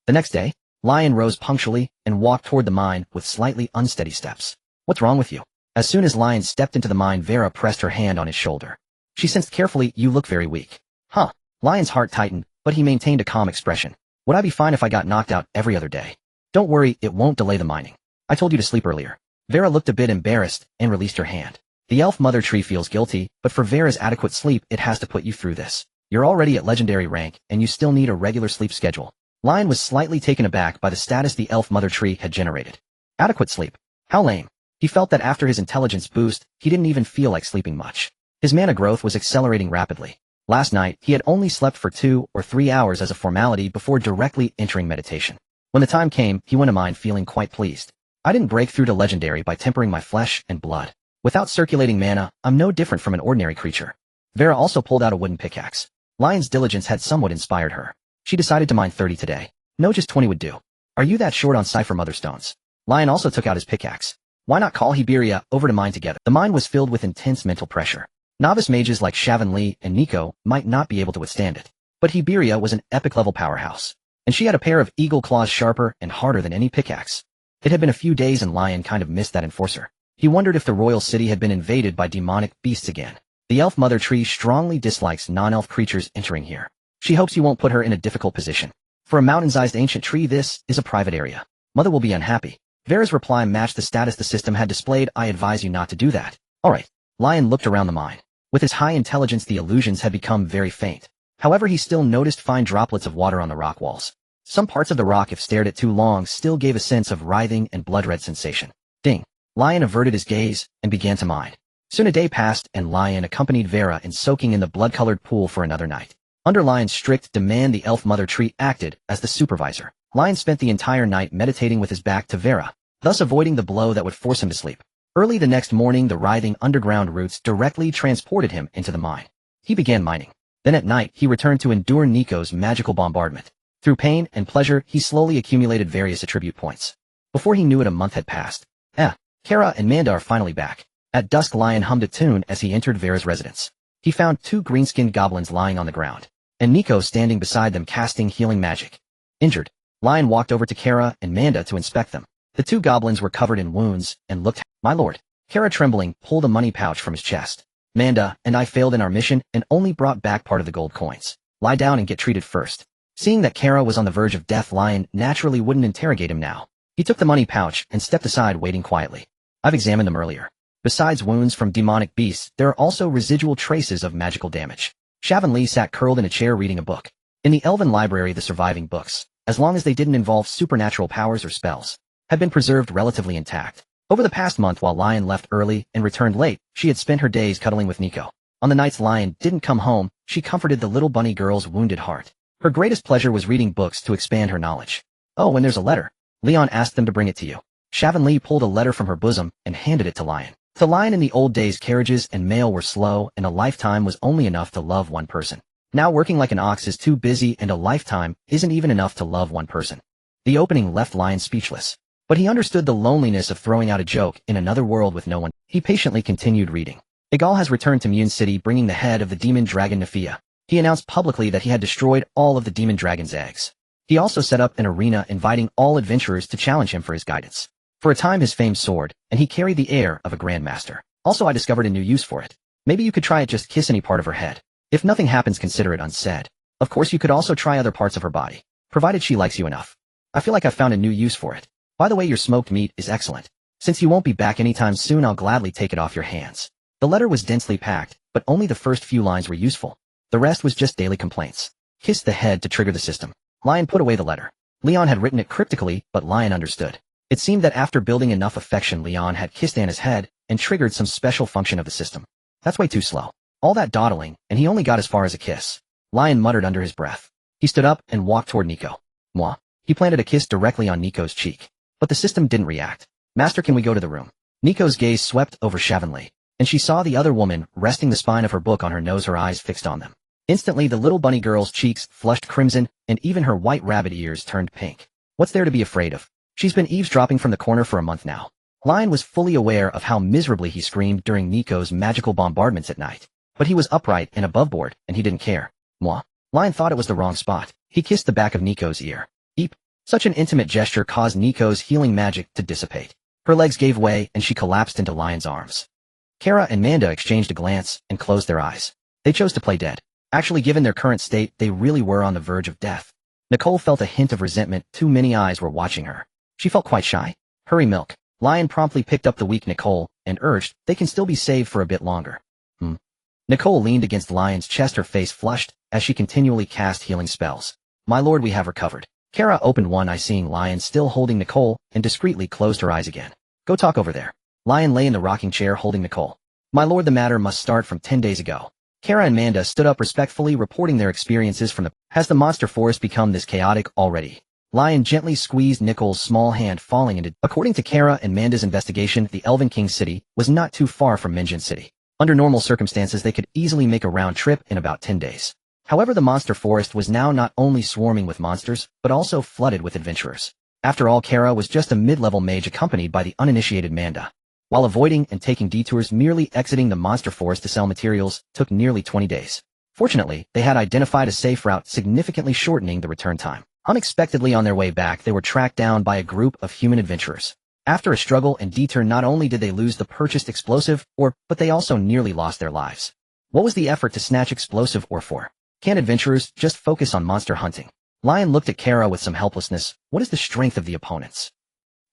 The next day, Lion rose punctually and walked toward the mine with slightly unsteady steps. What's wrong with you? As soon as Lion stepped into the mine, Vera pressed her hand on his shoulder. She sensed carefully. You look very weak. Huh. Lion's heart tightened, but he maintained a calm expression. Would I be fine if I got knocked out every other day? Don't worry, it won't delay the mining. I told you to sleep earlier. Vera looked a bit embarrassed and released her hand. The elf mother tree feels guilty, but for Vera's adequate sleep, it has to put you through this. You're already at legendary rank, and you still need a regular sleep schedule. Lion was slightly taken aback by the status the elf mother tree had generated. Adequate sleep. How lame. He felt that after his intelligence boost, he didn't even feel like sleeping much. His mana growth was accelerating rapidly. Last night, he had only slept for 2 or 3 hours as a formality before directly entering meditation. When the time came, he went to mine feeling quite pleased. I didn't break through to legendary by tempering my flesh and blood. Without circulating mana, I'm no different from an ordinary creature. Vera also pulled out a wooden pickaxe. Lion's diligence had somewhat inspired her. She decided to mine 30 today. No, just 20 would do. Are you that short on cipher mother stones? Lion also took out his pickaxe. Why not call Hiberia over to mine together? The mine was filled with intense mental pressure. Novice mages like Shavin Lee and Nico might not be able to withstand it. But Hiberia was an epic-level powerhouse. And she had a pair of eagle claws sharper and harder than any pickaxe. It had been a few days and Lion kind of missed that enforcer. He wondered if the royal city had been invaded by demonic beasts again. The elf mother tree strongly dislikes non-elf creatures entering here. She hopes you won't put her in a difficult position. For a mountain-sized ancient tree, this is a private area. Mother will be unhappy. Vera's reply matched the status the system had displayed. I advise you not to do that. Alright. Lion looked around the mine. With his high intelligence, the illusions had become very faint. However, he still noticed fine droplets of water on the rock walls. Some parts of the rock, if stared at too long, still gave a sense of writhing and blood-red sensation. Ding. Lion averted his gaze and began to mine. Soon a day passed, and Lion accompanied Vera in soaking in the blood-colored pool for another night. Under Lion's strict demand, the elf mother tree acted as the supervisor. Lion spent the entire night meditating with his back to Vera, thus avoiding the blow that would force him to sleep. Early the next morning, the writhing underground roots directly transported him into the mine. He began mining. Then at night, he returned to endure Nico's magical bombardment. Through pain and pleasure, he slowly accumulated various attribute points. Before he knew it, a month had passed. Kara and Manda are finally back. At dusk, Lion hummed a tune as he entered Vera's residence. He found 2 green-skinned goblins lying on the ground, and Nico standing beside them casting healing magic. Injured, Lion walked over to Kara and Manda to inspect them. The 2 goblins were covered in wounds and looked, "My lord." Kara, trembling, pulled a money pouch from his chest. "Manda and I failed in our mission and only brought back part of the gold coins. Lie down and get treated first." Seeing that Kara was on the verge of death, Lion naturally wouldn't interrogate him now. He took the money pouch and stepped aside, waiting quietly. "I've examined them earlier. Besides wounds from demonic beasts, there are also residual traces of magical damage." Shavan sat curled in a chair reading a book. In the elven library, the surviving books, as long as they didn't involve supernatural powers or spells, had been preserved relatively intact. Over the past month, while Lion left early and returned late, she had spent her days cuddling with Nico. On the nights Lion didn't come home, she comforted the little bunny girl's wounded heart. Her greatest pleasure was reading books to expand her knowledge. "Oh, when there's a letter. Leon asked them to bring it to you." Shavan pulled a letter from her bosom and handed it to Lion. To Lion, in the old days, carriages and mail were slow, and a lifetime was only enough to love one person. Now working like an ox is too busy, and a lifetime isn't even enough to love one person. The opening left Lion speechless. But he understood the loneliness of throwing out a joke in another world with no one. He patiently continued reading. Igal has returned to Mune City, bringing the head of the demon dragon Nafia. He announced publicly that he had destroyed all of the demon dragon's eggs. He also set up an arena inviting all adventurers to challenge him for his guidance. For a time his fame soared, and he carried the air of a grandmaster. Also, I discovered a new use for it. Maybe you could try it, just kiss any part of her head. If nothing happens, consider it unsaid. Of course, you could also try other parts of her body, provided she likes you enough. I feel like I found a new use for it. By the way, your smoked meat is excellent. Since you won't be back anytime soon, I'll gladly take it off your hands." The letter was densely packed, but only the first few lines were useful. The rest was just daily complaints. "Kiss the head to trigger the system." Lion put away the letter. Leon had written it cryptically, but Lion understood. It seemed that after building enough affection, Leon had kissed Anna's head and triggered some special function of the system. That's way too slow. All that dawdling, and he only got as far as a kiss. Lion muttered under his breath. He stood up and walked toward Nico. Mwah. He planted a kiss directly on Nico's cheek. But the system didn't react. "Master, can we go to the room?" Nico's gaze swept over Shavan, and she saw the other woman resting the spine of her book on her nose, her eyes fixed on them. Instantly, the little bunny girl's cheeks flushed crimson, and even her white rabbit ears turned pink. What's there to be afraid of? She's been eavesdropping from the corner for a month now. Lion was fully aware of how miserably he screamed during Nico's magical bombardments at night. But he was upright and above board, and he didn't care. Mwah. Lion thought it was the wrong spot. He kissed the back of Nico's ear. Eep. Such an intimate gesture caused Nico's healing magic to dissipate. Her legs gave way, and she collapsed into Lion's arms. Kara and Manda exchanged a glance and closed their eyes. They chose to play dead. Actually, given their current state, they really were on the verge of death. Nicole felt a hint of resentment. Too many eyes were watching her. She felt quite shy. "Hurry, milk." Lion promptly picked up the weak Nicole and urged, "They can still be saved for a bit longer." Nicole leaned against Lion's chest, her face flushed, as she continually cast healing spells. "My lord, we have recovered." Kara opened one eye, seeing Lion still holding Nicole, and discreetly closed her eyes again. "Go talk over there." Lion lay in the rocking chair holding Nicole. "My lord, the matter must start from 10 days ago." Kara and Manda stood up respectfully, reporting their experiences from the— "Has the monster forest become this chaotic already?" Lion gently squeezed Nicole's small hand, falling into— According to Kara and Manda's investigation, the Elven King City was not too far from Minjin City. Under normal circumstances, they could easily make a round trip in about 10 days. However, the monster forest was now not only swarming with monsters, but also flooded with adventurers. After all, Kara was just a mid-level mage accompanied by the uninitiated Manda. While avoiding and taking detours, merely exiting the monster forest to sell materials took nearly 20 days. Fortunately, they had identified a safe route, significantly shortening the return time. Unexpectedly, on their way back, they were tracked down by a group of human adventurers. After a struggle and detour, not only did they lose the purchased explosive ore, but they also nearly lost their lives. What was the effort to snatch explosive ore for? Can't adventurers just focus on monster hunting? Lion looked at Kara with some helplessness. What is the strength of the opponents?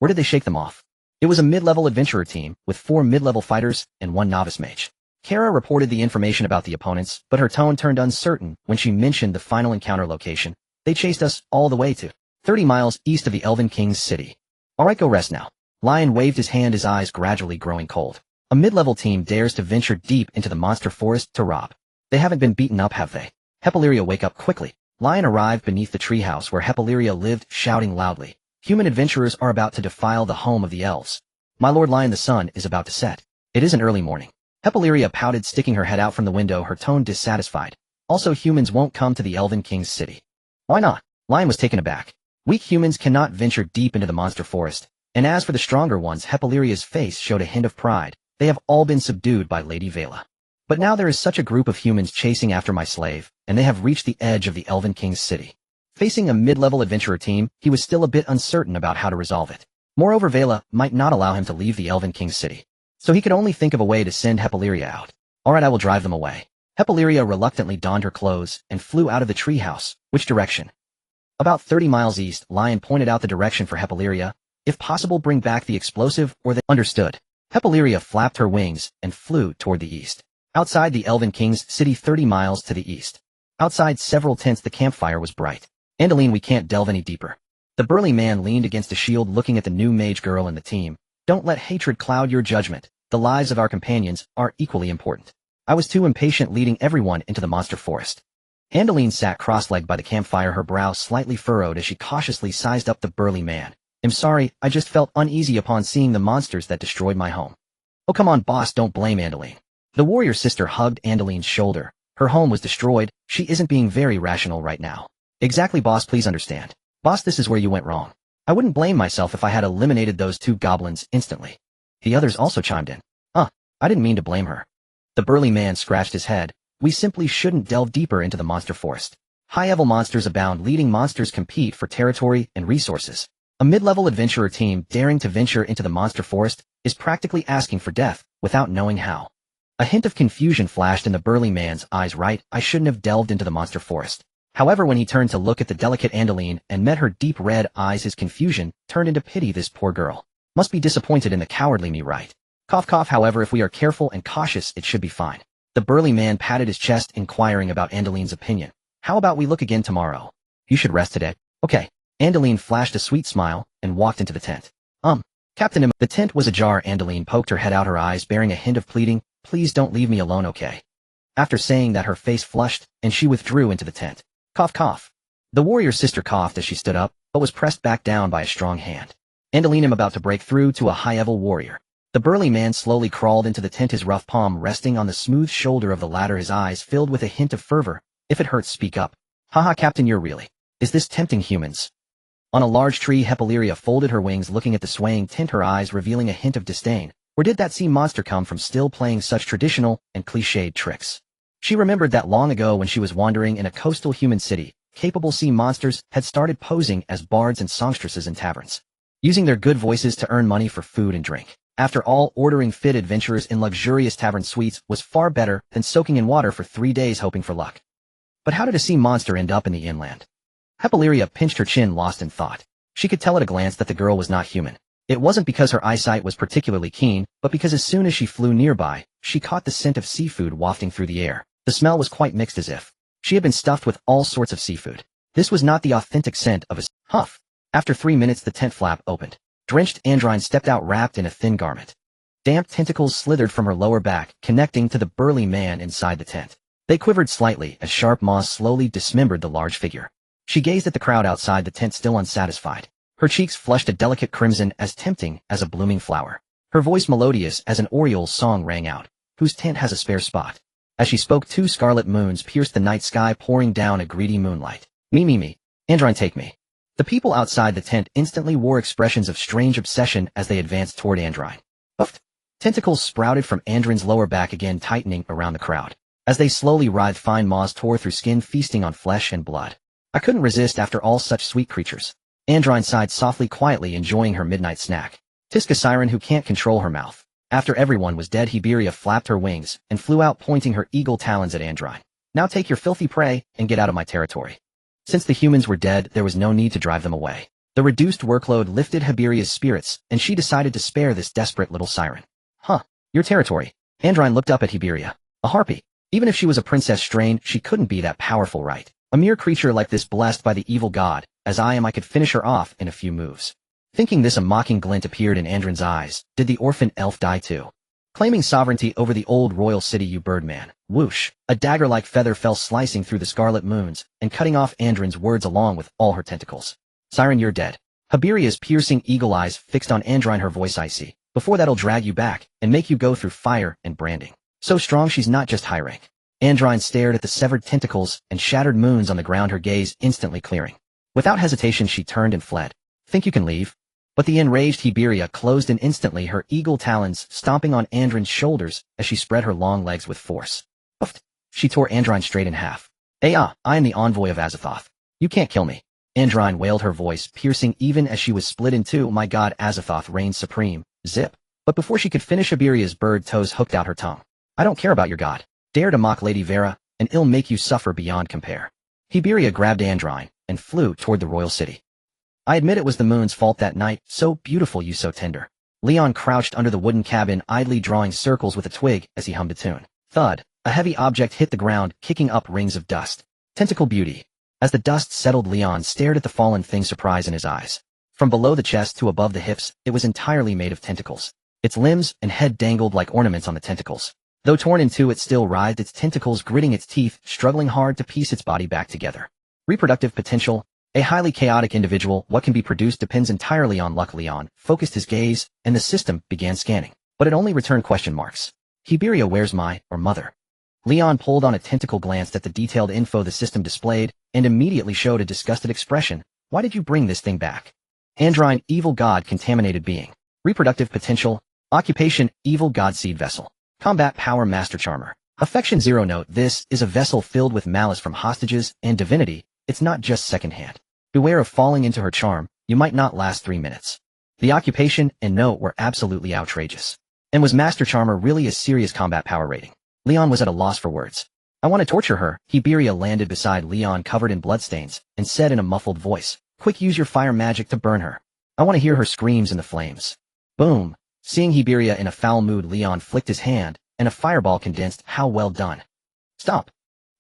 Where did they shake them off? It was a mid-level adventurer team, with 4 mid-level fighters and 1 novice mage. Kara reported the information about the opponents, but her tone turned uncertain when she mentioned the final encounter location. They chased us all the way to 30 miles east of the Elven King's city. Alright, go rest now. Lion waved his hand, his eyes gradually growing cold. A mid-level team dares to venture deep into the monster forest to rob. They haven't been beaten up, have they? Hepaliria, wake up quickly. Lion arrived beneath the treehouse where Hepaliria lived, shouting loudly. Human adventurers are about to defile the home of the elves. My lord Lion, the sun is about to set. It is an early morning. Hepaliria pouted, sticking her head out from the window, her tone dissatisfied. Also, humans won't come to the Elven King's city. Why not? Lion was taken aback. Weak humans cannot venture deep into the monster forest. And as for the stronger ones, Hepaliria's face showed a hint of pride. They have all been subdued by Lady Vela. But now there is such a group of humans chasing after my slave, and they have reached the edge of the Elven King's city. Facing a mid-level adventurer team, he was still a bit uncertain about how to resolve it. Moreover, Vela might not allow him to leave the Elven King's city. So he could only think of a way to send Hepaliria out. Alright, I will drive them away. Hepaliria reluctantly donned her clothes and flew out of the treehouse. Which direction? About 30 miles east. Lion pointed out the direction for Hepaliria. If possible, bring back the explosive or the— Understood. Hepaliria flapped her wings and flew toward the east. Outside the Elven King's city, 30 miles to the east. Outside several tents, the campfire was bright. Andeline, we can't delve any deeper. The burly man leaned against a shield, looking at the new mage girl in the team. Don't let hatred cloud your judgment. The lives of our companions are equally important. I was too impatient leading everyone into the monster forest. Andeline sat cross-legged by the campfire, her brow slightly furrowed as she cautiously sized up the burly man. I'm sorry, I just felt uneasy upon seeing the monsters that destroyed my home. Oh, come on, boss, don't blame Andeline. The warrior sister hugged Andeline's shoulder. Her home was destroyed. She isn't being very rational right now. Exactly, boss, please understand. Boss, this is where you went wrong. I wouldn't blame myself if I had eliminated those 2 goblins instantly. The others also chimed in. I didn't mean to blame her. The burly man scratched his head. We simply shouldn't delve deeper into the monster forest. High-level monsters abound. Leading monsters compete for territory and resources. A mid-level adventurer team daring to venture into the monster forest is practically asking for death without knowing how. A hint of confusion flashed in the burly man's eyes. Right, I shouldn't have delved into the monster forest. However, when he turned to look at the delicate Andeline and met her deep red eyes, his confusion turned into pity. This poor girl must be disappointed in the cowardly me, right? Cough, cough. However, if we are careful and cautious, it should be fine. The burly man patted his chest, inquiring about Andeline's opinion. How about we look again tomorrow? You should rest today. Okay. Andeline flashed a sweet smile and walked into the tent. Captain, the tent was ajar. Andeline poked her head out, her eyes bearing a hint of pleading. Please don't leave me alone, okay? After saying that, her face flushed, and she withdrew into the tent. Cough, cough. The warrior sister coughed as she stood up, but was pressed back down by a strong hand. Andeline, I'm about to break through to a high-level warrior. The burly man slowly crawled into the tent, his rough palm resting on the smooth shoulder of the latter, his eyes filled with a hint of fervor. If it hurts, speak up. Haha, Captain, you're really— Is this tempting humans? On a large tree, Hepaliria folded her wings, looking at the swaying tent, her eyes revealing a hint of disdain. Where did that sea monster come from, still playing such traditional and cliched tricks? She remembered that long ago when she was wandering in a coastal human city, capable sea monsters had started posing as bards and songstresses in taverns, using their good voices to earn money for food and drink. After all, ordering fit adventurers in luxurious tavern suites was far better than soaking in water for 3 days hoping for luck. But how did a sea monster end up in the inland? Hepaliria pinched her chin, lost in thought. She could tell at a glance that the girl was not human. It wasn't because her eyesight was particularly keen, but because as soon as she flew nearby, she caught the scent of seafood wafting through the air. The smell was quite mixed, as if she had been stuffed with all sorts of seafood. This was not the authentic scent of a huff. After 3 minutes, the tent flap opened. Drenched Andrine stepped out, wrapped in a thin garment. Damp tentacles slithered from her lower back, connecting to the burly man inside the tent. They quivered slightly as sharp maws slowly dismembered the large figure. She gazed at the crowd outside the tent, still unsatisfied. Her cheeks flushed a delicate crimson, as tempting as a blooming flower. Her voice melodious as an oriole's song rang out. Whose tent has a spare spot? As she spoke, 2 scarlet moons pierced the night sky, pouring down a greedy moonlight. Me. Andrine, take me. The people outside the tent instantly wore expressions of strange obsession as they advanced toward Andrine. Puffed. Tentacles sprouted from Andrine's lower back, again tightening around the crowd. As they slowly writhed, fine maws tore through skin, feasting on flesh and blood. I couldn't resist after all, such sweet creatures. Andrine sighed softly, quietly enjoying her midnight snack. Tisk, a siren who can't control her mouth. After everyone was dead, Hiberia flapped her wings and flew out, pointing her eagle talons at Andrine. Now take your filthy prey and get out of my territory. Since the humans were dead, there was no need to drive them away. The reduced workload lifted Haberia's spirits, and she decided to spare this desperate little siren. Huh. Your territory. Andrine looked up at Haberia. A harpy. Even if she was a princess strain, she couldn't be that powerful, right? A mere creature like this blessed by the evil god, as I am, I could finish her off in a few moves. Thinking this, a mocking glint appeared in Andrin's eyes. Did the orphan elf die too? Claiming sovereignty over the old royal city, you birdman. Whoosh. A dagger-like feather fell slicing through the scarlet moons, and cutting off Andrin's words along with all her tentacles. Siren, you're dead. Haberia's piercing eagle eyes fixed on Andrine, her voice icy. Before that'll drag you back, and make you go through fire and branding. So strong she's not just high rank. Andrine stared at the severed tentacles and shattered moons on the ground, her gaze instantly clearing. Without hesitation she turned and fled. Think you can leave? But the enraged Haberia closed in instantly, her eagle talons stomping on Andrine's shoulders as she spread her long legs with force. Puffed. She tore Andrine straight in half. I am the envoy of Azathoth. You can't kill me. Andrine wailed, her voice piercing even as she was split in two. My god, Azathoth reigns supreme. Zip. But before she could finish, Haberia's bird toes hooked out her tongue. I don't care about your god. Dare to mock Lady Vera, and it'll make you suffer beyond compare. Haberia grabbed Andrine and flew toward the royal city. I admit it was the moon's fault that night, so beautiful, you so tender. Leon crouched under the wooden cabin, idly drawing circles with a twig as he hummed a tune. Thud. A heavy object hit the ground, kicking up rings of dust. Tentacle beauty. As the dust settled, Leon stared at the fallen thing, surprise in his eyes. From below the chest to above the hips, it was entirely made of tentacles. Its limbs and head dangled like ornaments on the tentacles. Though torn in two, it still writhed, its tentacles gritting its teeth, struggling hard to piece its body back together. Reproductive potential. A highly chaotic individual. What can be produced depends entirely on luck. Leon focused his gaze, and the system began scanning. But it only returned question marks. Haberia, where's my, or mother? Leon pulled on a tentacle, glanced at the detailed info the system displayed, and immediately showed a disgusted expression. Why did you bring this thing back? Andrine, evil god, contaminated being. Reproductive potential. Occupation, evil god, seed vessel. Combat power, master charmer. Affection 0. Note, this is a vessel filled with malice from hostages and divinity. It's not just secondhand. Beware of falling into her charm. You might not last 3 minutes. The occupation and note were absolutely outrageous. And was master charmer really a serious combat power rating? Leon was at a loss for words. I want to torture her. Haberia landed beside Leon, covered in bloodstains, and said in a muffled voice, quick, use your fire magic to burn her. I want to hear her screams in the flames. Boom. Seeing Haberia in a foul mood, Leon flicked his hand, and a fireball condensed. How well done. Stop.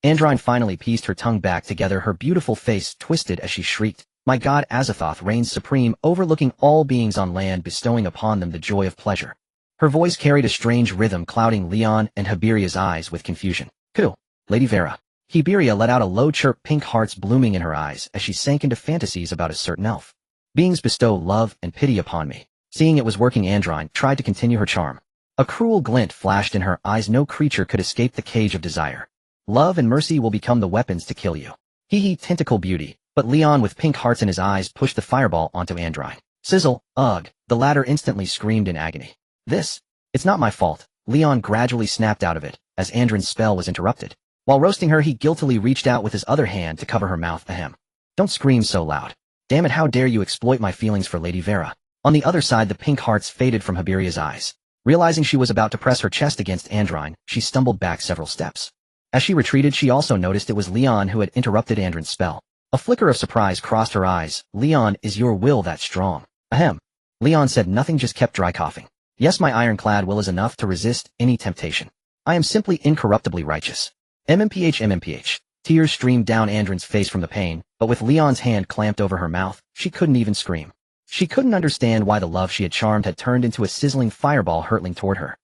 Andrine finally pieced her tongue back together, her beautiful face twisted as she shrieked. My god, Azathoth reigns supreme, overlooking all beings on land, bestowing upon them the joy of pleasure. Her voice carried a strange rhythm, clouding Leon and Haberia's eyes with confusion. Cool. Lady Vera. Haberia let out a low chirp, pink hearts blooming in her eyes as she sank into fantasies about a certain elf. Beings bestow love and pity upon me. Seeing it was working, Andrine tried to continue her charm. A cruel glint flashed in her eyes. No creature could escape the cage of desire. Love and mercy will become the weapons to kill you. Hee tentacle beauty. But Leon, with pink hearts in his eyes, pushed the fireball onto Andrine. Sizzle. Ugh. The latter instantly screamed in agony. It's not my fault. Leon gradually snapped out of it, as Andrine's spell was interrupted. While roasting her, he guiltily reached out with his other hand to cover her mouth. Ahem. Don't scream so loud. Damn it, how dare you exploit my feelings for Lady Vera. On the other side, the pink hearts faded from Haberia's eyes. Realizing she was about to press her chest against Andrine, she stumbled back several steps. As she retreated, she also noticed it was Leon who had interrupted Andrine's spell. A flicker of surprise crossed her eyes. Leon, is your will that strong? Ahem. Leon said nothing, just kept dry coughing. Yes, my ironclad will is enough to resist any temptation. I am simply incorruptibly righteous. MMPH. Tears streamed down Andrine's face from the pain, but with Leon's hand clamped over her mouth, she couldn't even scream. She couldn't understand why the love she had charmed had turned into a sizzling fireball hurtling toward her.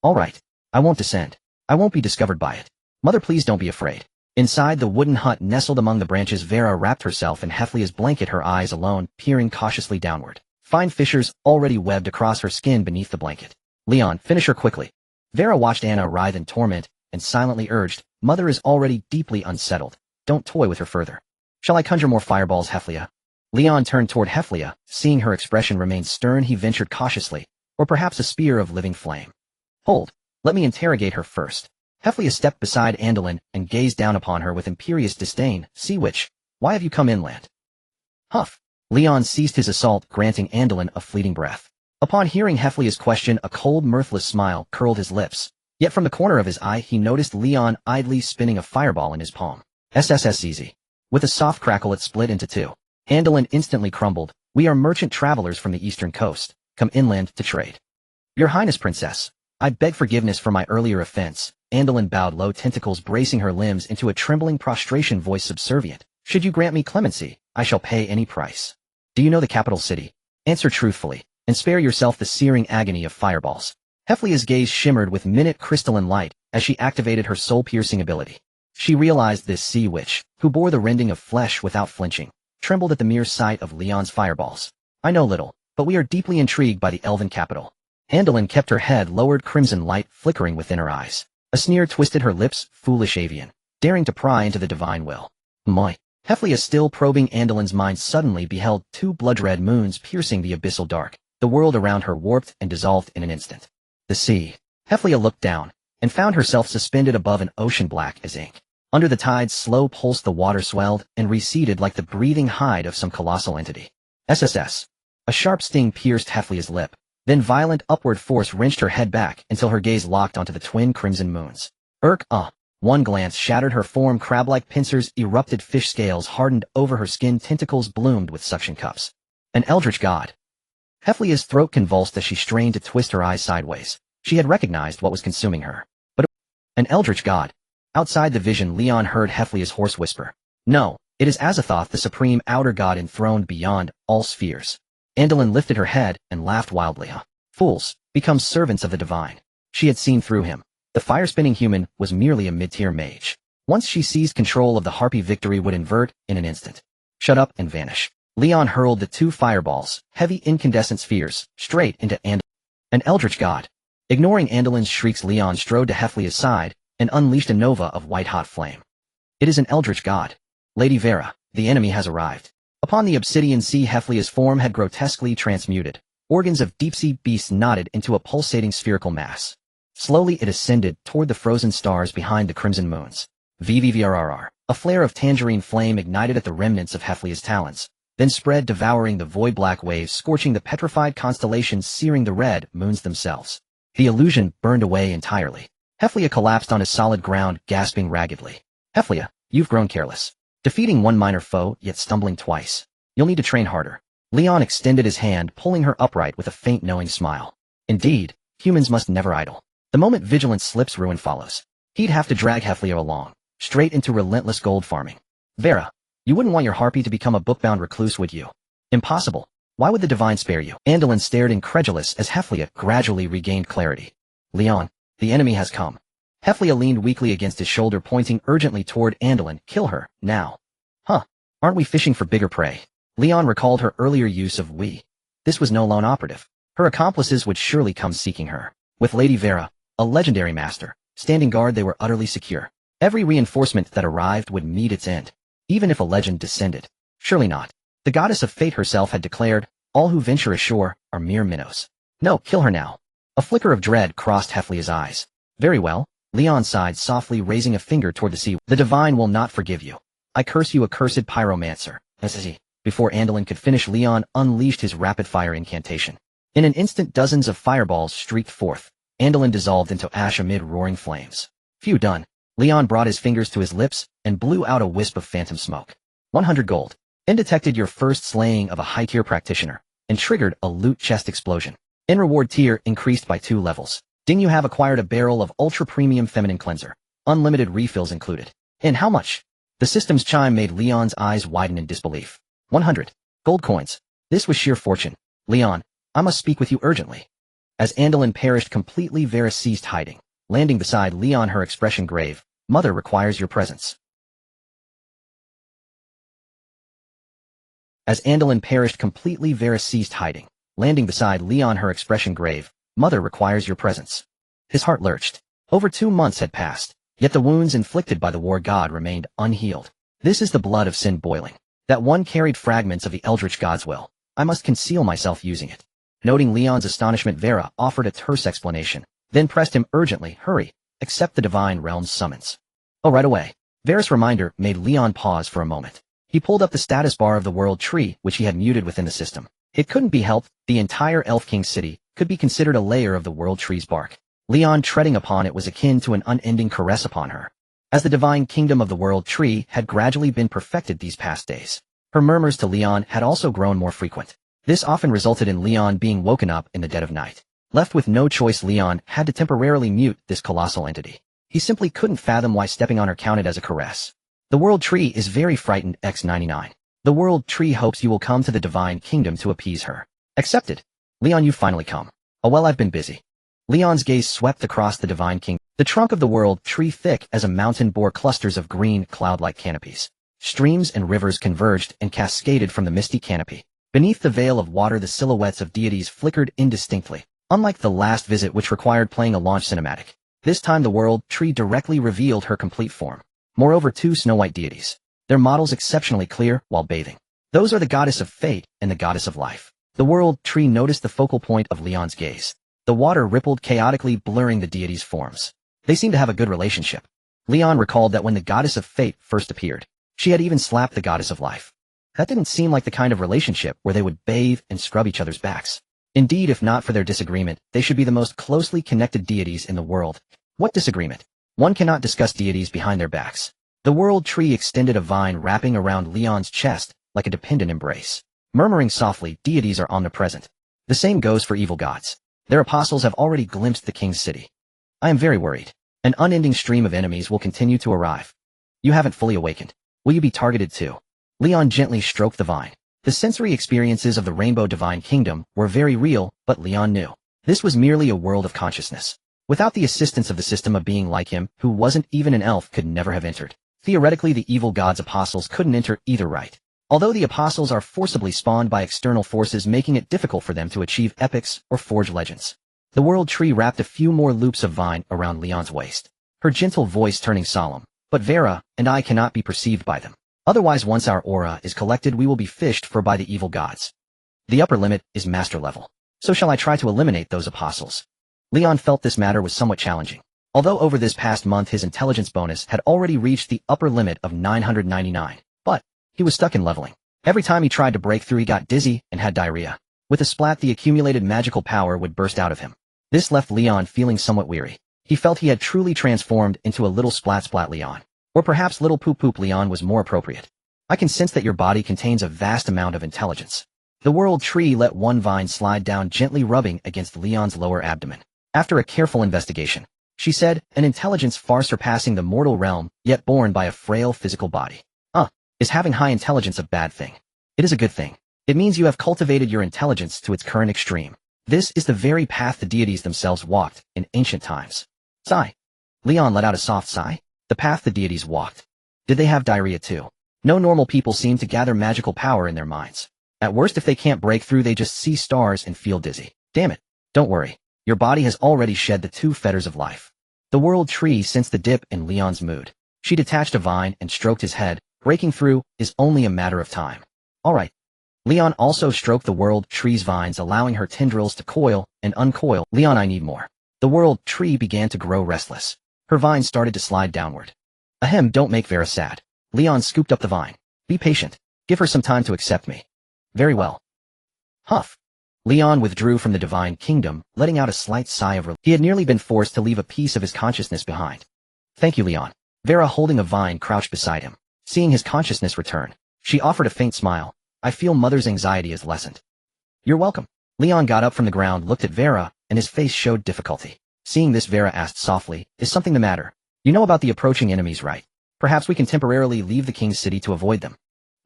All right. I won't descend. I won't be discovered by it. Mother, please don't be afraid. Inside the wooden hut nestled among the branches, Vera wrapped herself in Heflia's blanket, her eyes alone, peering cautiously downward. Fine fissures already webbed across her skin beneath the blanket. Leon, finish her quickly. Vera watched Anna writhe in torment and silently urged, Mother is already deeply unsettled. Don't toy with her further. Shall I conjure more fireballs, Heflia? Leon turned toward Heflia. Seeing her expression remained stern, he ventured cautiously, or perhaps a spear of living flame. Hold. Let me interrogate her first. Heflia stepped beside Andolin and gazed down upon her with imperious disdain. Sea witch, why have you come inland? Huff. Leon ceased his assault, granting Andolin a fleeting breath. Upon hearing Heflia's question, a cold, mirthless smile curled his lips. Yet from the corner of his eye, he noticed Leon idly spinning a fireball in his palm. SSS easy. With a soft crackle, it split into two. Andolin instantly crumbled, We are merchant travelers from the eastern coast, come inland to trade. Your Highness Princess, I beg forgiveness for my earlier offense. Andalyn bowed low, tentacles bracing her limbs into a trembling prostration, voice subservient. Should you grant me clemency, I shall pay any price. Do you know the capital city? Answer truthfully, and spare yourself the searing agony of fireballs. Heflia's gaze shimmered with minute crystalline light as she activated her soul-piercing ability. She realized this sea witch, who bore the rending of flesh without flinching, trembled at the mere sight of Leon's fireballs. I know little, but we are deeply intrigued by the elven capital. Andalyn kept her head lowered, crimson light flickering within her eyes. A sneer twisted her lips, foolish avian, daring to pry into the divine will. My. Heflia, still probing Andalyn's mind, suddenly beheld two blood-red moons piercing the abyssal dark. The world around her warped and dissolved in an instant. The sea. Heflia looked down, and found herself suspended above an ocean black as ink. Under the tide's slow pulse the water swelled and receded like the breathing hide of some colossal entity. SSS. A sharp sting pierced Heflia's lip. Then violent upward force wrenched her head back until her gaze locked onto the twin crimson moons. One glance shattered her form, crab-like pincers erupted, fish scales hardened over her skin, tentacles bloomed with suction cups. An eldritch god. Heflia's throat convulsed as she strained to twist her eyes sideways. She had recognized what was consuming her. But an eldritch god. Outside the vision, Leon heard Heflia's hoarse whisper. No, it is Azathoth, the supreme outer god enthroned beyond all spheres. Andalyn lifted her head and laughed wildly. Fools, become servants of the divine. She had seen through him. The fire-spinning human was merely a mid-tier mage. Once she seized control of the harpy, victory would invert in an instant. Shut up and vanish. Leon hurled the two fireballs, heavy incandescent spheres, straight into Andalyn. An eldritch god. Ignoring Andalyn's shrieks, Leon strode to Heflia's side and unleashed a nova of white-hot flame. It is an eldritch god. Lady Vera, the enemy has arrived. Upon the obsidian sea, Heflia's form had grotesquely transmuted. Organs of deep-sea beasts knotted into a pulsating spherical mass. Slowly it ascended toward the frozen stars behind the crimson moons. VVVRRR. A flare of tangerine flame ignited at the remnants of Heflia's talons, then spread, devouring the void black waves, scorching the petrified constellations, searing the red moons themselves. The illusion burned away entirely. Heflia collapsed onto solid ground, gasping raggedly. Heflia, you've grown careless. Defeating one minor foe, yet stumbling twice. You'll need to train harder. Leon extended his hand, pulling her upright with a faint knowing smile. Indeed, humans must never idle. The moment vigilance slips, ruin follows. He'd have to drag Heflia along, straight into relentless gold farming. Vera, you wouldn't want your harpy to become a bookbound recluse, would you? Impossible. Why would the divine spare you? Andalyn stared incredulous as Heflia gradually regained clarity. Leon, the enemy has come. Heflia leaned weakly against his shoulder, pointing urgently toward Andalyn. Kill her, now. Aren't we fishing for bigger prey? Leon recalled her earlier use of we. This was no lone operative. Her accomplices would surely come seeking her. With Lady Vera, a legendary master, standing guard, they were utterly secure. Every reinforcement that arrived would meet its end. Even if a legend descended. Surely not. The goddess of fate herself had declared, all who venture ashore are mere minnows. No, kill her now. A flicker of dread crossed Heflia's eyes. Very well. Leon sighed softly, raising a finger toward the sea. The divine will not forgive you. I curse you, accursed pyromancer. Before Andalyn could finish, Leon unleashed his rapid-fire incantation. In an instant, dozens of fireballs streaked forth. Andalyn dissolved into ash amid roaring flames. Phew, done. Leon brought his fingers to his lips and blew out a wisp of phantom smoke. 100 gold. Then detected your first slaying of a high-tier practitioner, and triggered a loot chest explosion. In reward, tier increased by 2 levels. Ding, you have acquired a barrel of ultra-premium feminine cleanser. Unlimited refills included. And how much? The system's chime made Leon's eyes widen in disbelief. 100 gold coins. This was sheer fortune. Leon, I must speak with you urgently. As Andalyn perished completely, Vera ceased hiding, landing beside Leon, her expression grave. Mother requires your presence. As Andalyn perished completely, Vera ceased hiding, landing beside Leon, her expression grave. Mother requires your presence. His heart lurched. Over 2 months had passed, yet the wounds inflicted by the war god remained unhealed. This is the blood of sin boiling. That one carried fragments of the eldritch god's will. I must conceal myself using it. Noting Leon's astonishment, Vera offered a terse explanation, then pressed him urgently. Hurry, accept the divine realm's summons. Oh, right away. Vera's reminder made Leon pause for a moment. He pulled up the status bar of the world tree, which he had muted within the system. It couldn't be helped, the entire Elf King city could be considered a layer of the world tree's bark. Leon treading upon it was akin to an unending caress upon her. As the divine kingdom of the world tree had gradually been perfected these past days, her murmurs to Leon had also grown more frequent. This often resulted in Leon being woken up in the dead of night. Left with no choice, Leon had to temporarily mute this colossal entity. He simply couldn't fathom why stepping on her counted as a caress. The World Tree is very frightened. X99. The World Tree hopes you will come to the Divine Kingdom to appease her. Accepted. Leon, you've finally come. Oh well, I've been busy. Leon's gaze swept across the Divine Kingdom. The trunk of the World Tree, thick as a mountain, bore clusters of green, cloud-like canopies. Streams and rivers converged and cascaded from the misty canopy. Beneath the veil of water, the silhouettes of deities flickered indistinctly. Unlike the last visit, which required playing a launch cinematic, this time the World Tree directly revealed her complete form. Moreover, 2 snow-white deities. Their models exceptionally clear while bathing. Those are the goddess of fate and the goddess of life. The World Tree noticed the focal point of Leon's gaze. The water rippled chaotically, blurring the deities' forms. They seemed to have a good relationship. Leon recalled that when the goddess of fate first appeared, she had even slapped the goddess of life. That didn't seem like the kind of relationship where they would bathe and scrub each other's backs. Indeed, if not for their disagreement, they should be the most closely connected deities in the world. What disagreement? One cannot discuss deities behind their backs. The World Tree extended a vine wrapping around Leon's chest like a dependent embrace. Murmuring softly, deities are omnipresent. The same goes for evil gods. Their apostles have already glimpsed the king's city. I am very worried. An unending stream of enemies will continue to arrive. You haven't fully awakened. Will you be targeted too? Leon gently stroked the vine. The sensory experiences of the Rainbow Divine Kingdom were very real, but Leon knew this was merely a world of consciousness. Without the assistance of the system, a being like him, who wasn't even an elf, could never have entered. Theoretically, the evil god's apostles couldn't enter either, right? Although the apostles are forcibly spawned by external forces, making it difficult for them to achieve epics or forge legends. The World Tree wrapped a few more loops of vine around Leon's waist, her gentle voice turning solemn. But Vera and I cannot be perceived by them. Otherwise, once our aura is collected, we will be fished for by the evil gods. The upper limit is master level. So shall I try to eliminate those apostles? Leon felt this matter was somewhat challenging. Although over this past month his intelligence bonus had already reached the upper limit of 999. But he was stuck in leveling. Every time he tried to break through, he got dizzy and had diarrhea. With a splat, the accumulated magical power would burst out of him. This left Leon feeling somewhat weary. He felt he had truly transformed into a little splat Leon. Or perhaps little poop Leon was more appropriate. I can sense that your body contains a vast amount of intelligence. The World Tree let one vine slide down, gently rubbing against Leon's lower abdomen. After a careful investigation, she said, an intelligence far surpassing the mortal realm, yet born by a frail physical body. Is having high intelligence a bad thing? It is a good thing. It means you have cultivated your intelligence to its current extreme. This is the very path the deities themselves walked in ancient times. Sigh. Leon let out a soft sigh. The path the deities walked. Did they have diarrhea too? No normal people seem to gather magical power in their minds. At worst, if they can't break through, they just see stars and feel dizzy. Damn it. Don't worry. Your body has already shed the 2 fetters of life. The World Tree sensed the dip in Leon's mood. She detached a vine and stroked his head. Breaking through is only a matter of time. All right. Leon also stroked the World Tree's vines, allowing her tendrils to coil and uncoil. Leon, I need more. The World Tree began to grow restless. Her vines started to slide downward. Ahem, don't make Vera sad. Leon scooped up the vine. Be patient. Give her some time to accept me. Very well. Huff. Leon withdrew from the Divine Kingdom, letting out a slight sigh of relief. He had nearly been forced to leave a piece of his consciousness behind. Thank you, Leon. Vera, holding a vine, crouched beside him. Seeing his consciousness return, she offered a faint smile. I feel Mother's anxiety is lessened. You're welcome. Leon got up from the ground, looked at Vera, and his face showed difficulty. Seeing this, Vera asked softly, is something the matter? You know about the approaching enemies, right? Perhaps we can temporarily leave the king's city to avoid them.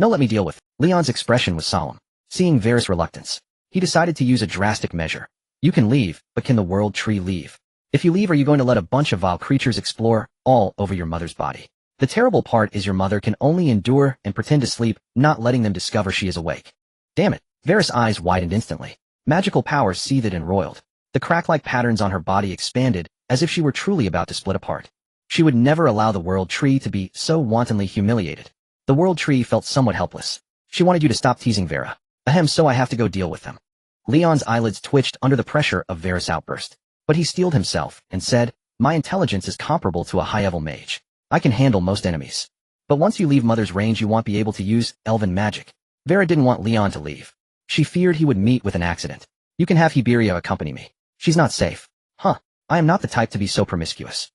No, let me deal with. Leon's expression was solemn. Seeing Vera's reluctance, he decided to use a drastic measure. You can leave, but can the World Tree leave? If you leave, are you going to let a bunch of vile creatures explore all over your mother's body? The terrible part is your mother can only endure and pretend to sleep, not letting them discover she is awake. Damn it. Vera's eyes widened instantly. Magical power seethed and roiled. The crack-like patterns on her body expanded, as if she were truly about to split apart. She would never allow the World Tree to be so wantonly humiliated. The World Tree felt somewhat helpless. She wanted you to stop teasing Vera. Ahem, so I have to go deal with them. Leon's eyelids twitched under the pressure of Vera's outburst. But he steeled himself and said, my intelligence is comparable to a high-level mage. I can handle most enemies. But once you leave Mother's range, you won't be able to use elven magic. Vera didn't want Leon to leave. She feared he would meet with an accident. You can have Hiberia accompany me. She's not safe. Huh. I am not the type to be so promiscuous.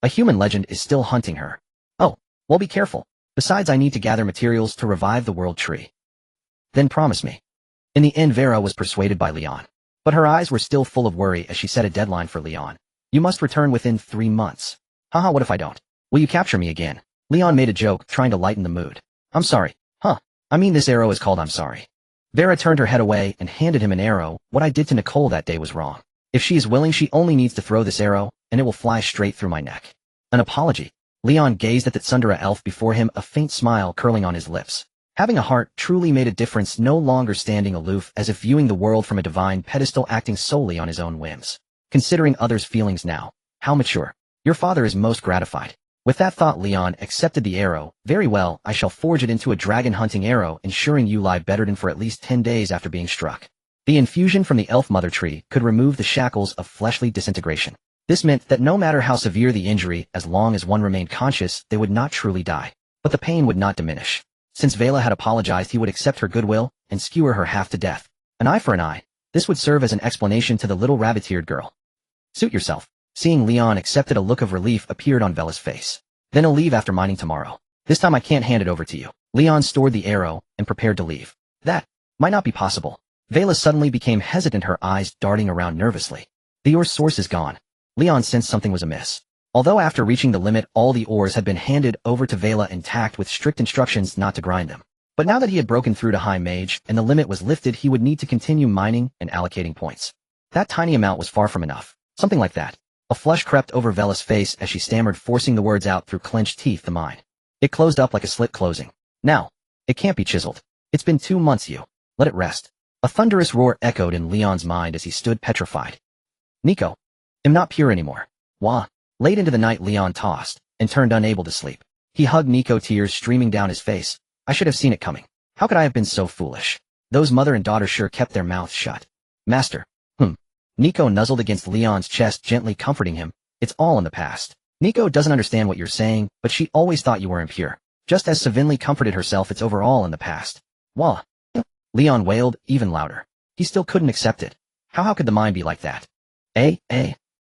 A human legend is still hunting her. Oh, well, be careful. Besides, I need to gather materials to revive the World Tree. Then promise me. In the end, Vera was persuaded by Leon. But her eyes were still full of worry as she set a deadline for Leon. You must return within 3 months. Haha, what if I don't? Will you capture me again? Leon made a joke, trying to lighten the mood. I'm sorry. Huh. I mean, this arrow is called I'm sorry. Vera turned her head away and handed him an arrow. What I did to Nicole that day was wrong. If she is willing, she only needs to throw this arrow, and it will fly straight through my neck. An apology. Leon gazed at the tsundere elf before him, a faint smile curling on his lips. Having a heart truly made a difference, no longer standing aloof as if viewing the world from a divine pedestal, acting solely on his own whims. Considering others' feelings now. How mature. Your father is most gratified. With that thought, Leon accepted the arrow. Very well, I shall forge it into a dragon-hunting arrow, ensuring you lie bedridden for at least 10 days after being struck. The infusion from the elf mother tree could remove the shackles of fleshly disintegration. This meant that no matter how severe the injury, as long as one remained conscious, they would not truly die. But the pain would not diminish. Since Vela had apologized, he would accept her goodwill and skewer her half to death. An eye for an eye. This would serve as an explanation to the little rabbit-eared girl. Suit yourself. Seeing Leon accepted, a look of relief appeared on Vela's face. Then I'll leave after mining tomorrow. This time I can't hand it over to you. Leon stored the arrow and prepared to leave. That might not be possible. Vela suddenly became hesitant, her eyes darting around nervously. The ore source is gone. Leon sensed something was amiss. Although after reaching the limit, all the ores had been handed over to Vela intact with strict instructions not to grind them. But now that he had broken through to high mage and the limit was lifted, he would need to continue mining and allocating points. That tiny amount was far from enough. Something like that. A flush crept over Vela's face as she stammered, forcing the words out through clenched teeth. The mine. It closed up like a slit closing. Now. It can't be chiseled. It's been 2 months. You. Let it rest. A thunderous roar echoed in Leon's mind as he stood petrified. Nico. Am not pure anymore. Wah. Late into the night, Leon tossed and turned, unable to sleep. He hugged Nico, tears streaming down his face. I should have seen it coming. How could I have been so foolish? Those mother and daughter sure kept their mouths shut. Master. Nico nuzzled against Leon's chest, gently comforting him. It's all in the past. Nico doesn't understand what you're saying, but she always thought you were impure. Just as Savinli comforted herself, it's overall in the past. Wah. Leon wailed, even louder. He still couldn't accept it. How could the mind be like that? The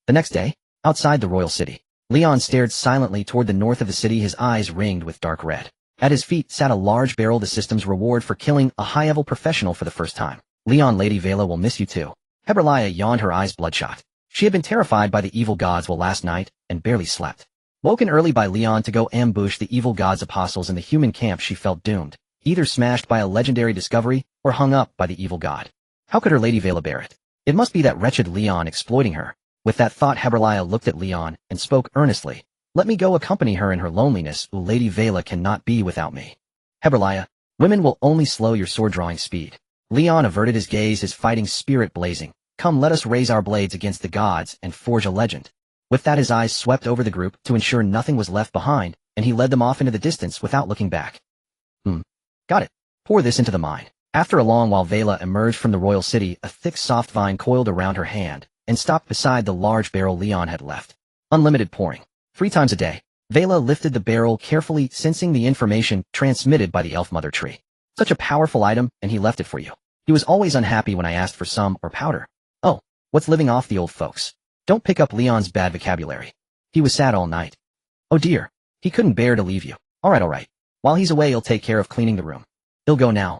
next day, outside the royal city, Leon stared silently toward the north of the city, his eyes ringed with dark red. At his feet sat a large barrel, the system's reward for killing a high-level professional for the first time. Leon, Lady Vela will miss you too. Heberlia yawned, her eyes bloodshot. She had been terrified by the evil gods while last night, and barely slept. Woken early by Leon to go ambush the evil gods' apostles in the human camp, she felt doomed, either smashed by a legendary discovery, or hung up by the evil god. How could her Lady Vela bear it? It must be that wretched Leon exploiting her. With that thought, Heberlia looked at Leon and spoke earnestly. Let me go accompany her in her loneliness. Lady Vela cannot be without me. Heberlia, women will only slow your sword-drawing speed. Leon averted his gaze, his fighting spirit blazing. Come, let us raise our blades against the gods and forge a legend. With that, his eyes swept over the group to ensure nothing was left behind, and he led them off into the distance without looking back. Got it. Pour this into the mine. After a long while, Vela emerged from the royal city, a thick soft vine coiled around her hand, and stopped beside the large barrel Leon had left. Unlimited pouring. 3 times a day. Vela lifted the barrel carefully, sensing the information transmitted by the elf mother tree. Such a powerful item, and he left it for you. He was always unhappy when I asked for some or powder. Oh, what's living off the old folks? Don't pick up Leon's bad vocabulary. He was sad all night. Oh dear. He couldn't bear to leave you. All right. While he's away, he'll take care of cleaning the room. He'll go now.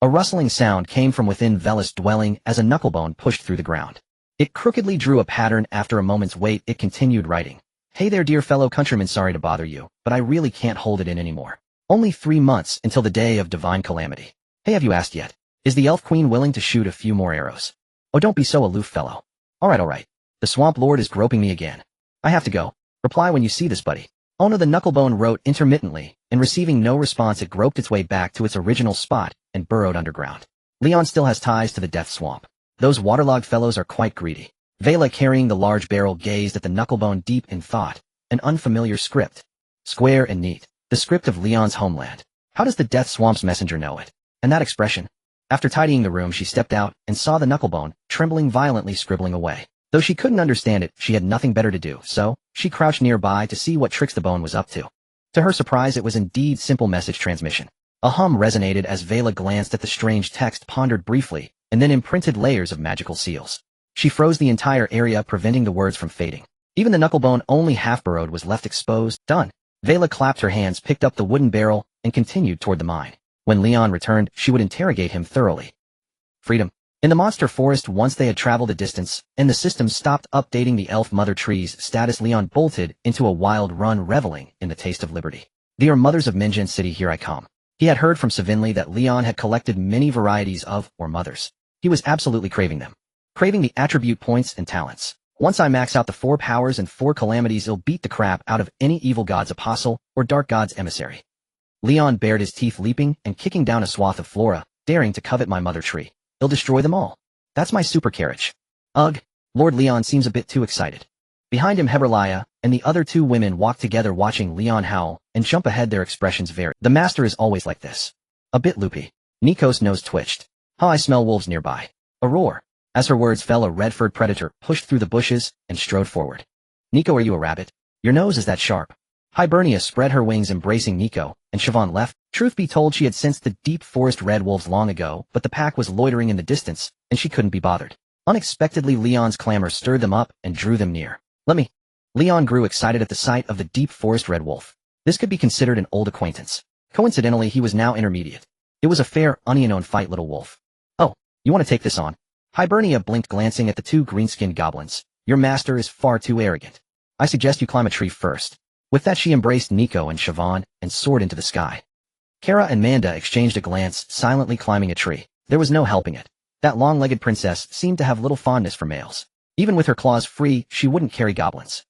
A rustling sound came from within Vela's dwelling as a knucklebone pushed through the ground. It crookedly drew a pattern. After a moment's wait, it continued writing. Hey there, dear fellow countrymen, sorry to bother you, but I really can't hold it in anymore. Only 3 months until the day of divine calamity. Hey, have you asked yet? Is the elf queen willing to shoot a few more arrows? Oh, don't be so aloof, fellow. All right. The swamp lord is groping me again. I have to go. Reply when you see this, buddy. Oh no, the knucklebone wrote intermittently, and receiving no response, it groped its way back to its original spot and burrowed underground. Leon still has ties to the death swamp. Those waterlogged fellows are quite greedy. Vela, carrying the large barrel, gazed at the knucklebone deep in thought. An unfamiliar script. Square and neat. The script of Leon's homeland. How does the death swamp's messenger know it? And that expression? After tidying the room, she stepped out and saw the knucklebone, trembling violently, scribbling away. Though she couldn't understand it, she had nothing better to do, so she crouched nearby to see what tricks the bone was up to. To her surprise, it was indeed simple message transmission. A hum resonated as Vela glanced at the strange text, pondered briefly, and then imprinted layers of magical seals. She froze the entire area, preventing the words from fading. Even the knucklebone, only half burrowed, was left exposed. Done. Vela clapped her hands, picked up the wooden barrel, and continued toward the mine. When Leon returned, she would interrogate him thoroughly. Freedom. In the monster forest, once they had traveled a distance, and the system stopped updating the elf mother tree's status, Leon bolted into a wild run, reveling in the taste of liberty. Dear mothers of Minjin City, here I come. He had heard from Savinli that Leon had collected many varieties of, or mothers. He was absolutely craving them. Craving the attribute points and talents. Once I max out the 4 powers and 4 calamities, it'll beat the crap out of any evil god's apostle or dark god's emissary. Leon bared his teeth, leaping and kicking down a swath of flora, daring to covet my mother tree. He'll destroy them all. That's my super carriage. Ugh. Lord Leon seems a bit too excited. Behind him, Heberlia and the other 2 women walked together, watching Leon howl and jump ahead. Their expressions varied. The master is always like this. A bit loopy. Nico's nose twitched. I smell wolves nearby. A roar. As her words fell, a red-furred predator pushed through the bushes and strode forward. Nico, are you a rabbit? Your nose is that sharp. Hibernia spread her wings, embracing Nico, and Siobhan left. Truth be told, she had sensed the deep forest red wolves long ago, but the pack was loitering in the distance, and she couldn't be bothered. Unexpectedly, Leon's clamor stirred them up and drew them near. Let me. Leon grew excited at the sight of the deep forest red wolf. This could be considered an old acquaintance. Coincidentally, he was now intermediate. It was a fair, unknown fight, little wolf. Oh, you want to take this on? Hibernia blinked, glancing at the 2 green-skinned goblins. Your master is far too arrogant. I suggest you climb a tree first. With that, she embraced Nico and Siobhan and soared into the sky. Kara and Manda exchanged a glance, silently climbing a tree. There was no helping it. That long-legged princess seemed to have little fondness for males. Even with her claws free, she wouldn't carry goblins.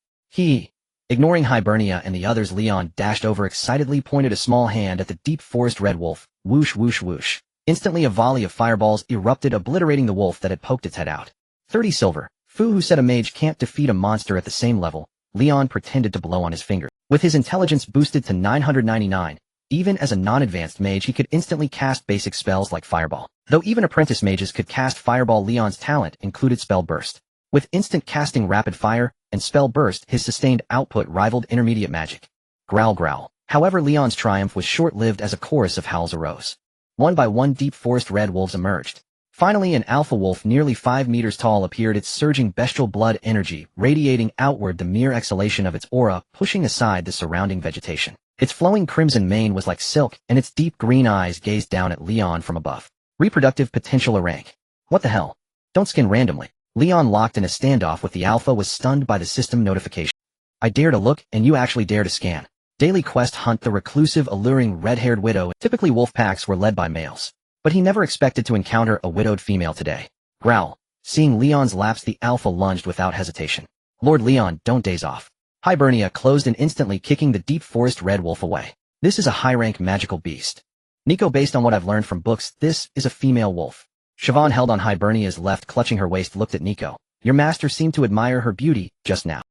Ignoring Hibernia and the others, Leon dashed over, excitedly pointed a small hand at the deep forest red wolf. Whoosh, whoosh, whoosh. Instantly, a volley of fireballs erupted, obliterating the wolf that had poked its head out. 30 silver. Fu, who said a mage can't defeat a monster at the same level. Leon pretended to blow on his finger. With his intelligence boosted to 999, even as a non-advanced mage, he could instantly cast basic spells like Fireball. Though even apprentice mages could cast Fireball, Leon's talent included Spell Burst. With instant casting, Rapid Fire, and Spell Burst, his sustained output rivaled intermediate magic. Growl, growl. However, Leon's triumph was short-lived, as a chorus of howls arose. One by one, deep forest red wolves emerged. Finally, an alpha wolf nearly 5 meters tall appeared, its surging bestial blood energy radiating outward, the mere exhalation of its aura pushing aside the surrounding vegetation. Its flowing crimson mane was like silk, and its deep green eyes gazed down at Leon from above. Reproductive potential a rank. What the hell? Don't skin randomly. Leon, locked in a standoff with the alpha, was stunned by the system notification. I dare to look, and you actually dare to scan. Daily quest: hunt the reclusive, alluring red-haired widow. Typically, wolf packs were led by males, but he never expected to encounter a widowed female today. Growl. Seeing Leon's lapse, the alpha lunged without hesitation. Lord Leon, don't daze off. Hibernia closed in, instantly kicking the deep forest red wolf away. This is a high-rank magical beast. Nico, based on what I've learned from books, this is a female wolf. Siobhan held on Hibernia's left, clutching her waist, looked at Nico. Your master seemed to admire her beauty just now.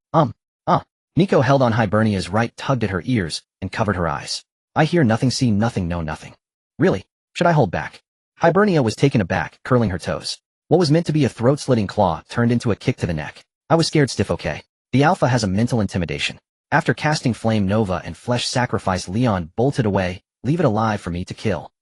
Nico held on Hibernia's right, tugged at her ears, and covered her eyes. I hear nothing, see nothing, know nothing. Really? Should I hold back? Hibernia was taken aback, curling her toes. What was meant to be a throat-slitting claw turned into a kick to the neck. I was scared stiff. Okay. The alpha has a mental intimidation. After casting Flame Nova and Flesh Sacrifice, Leon bolted away. Leave it alive for me to kill.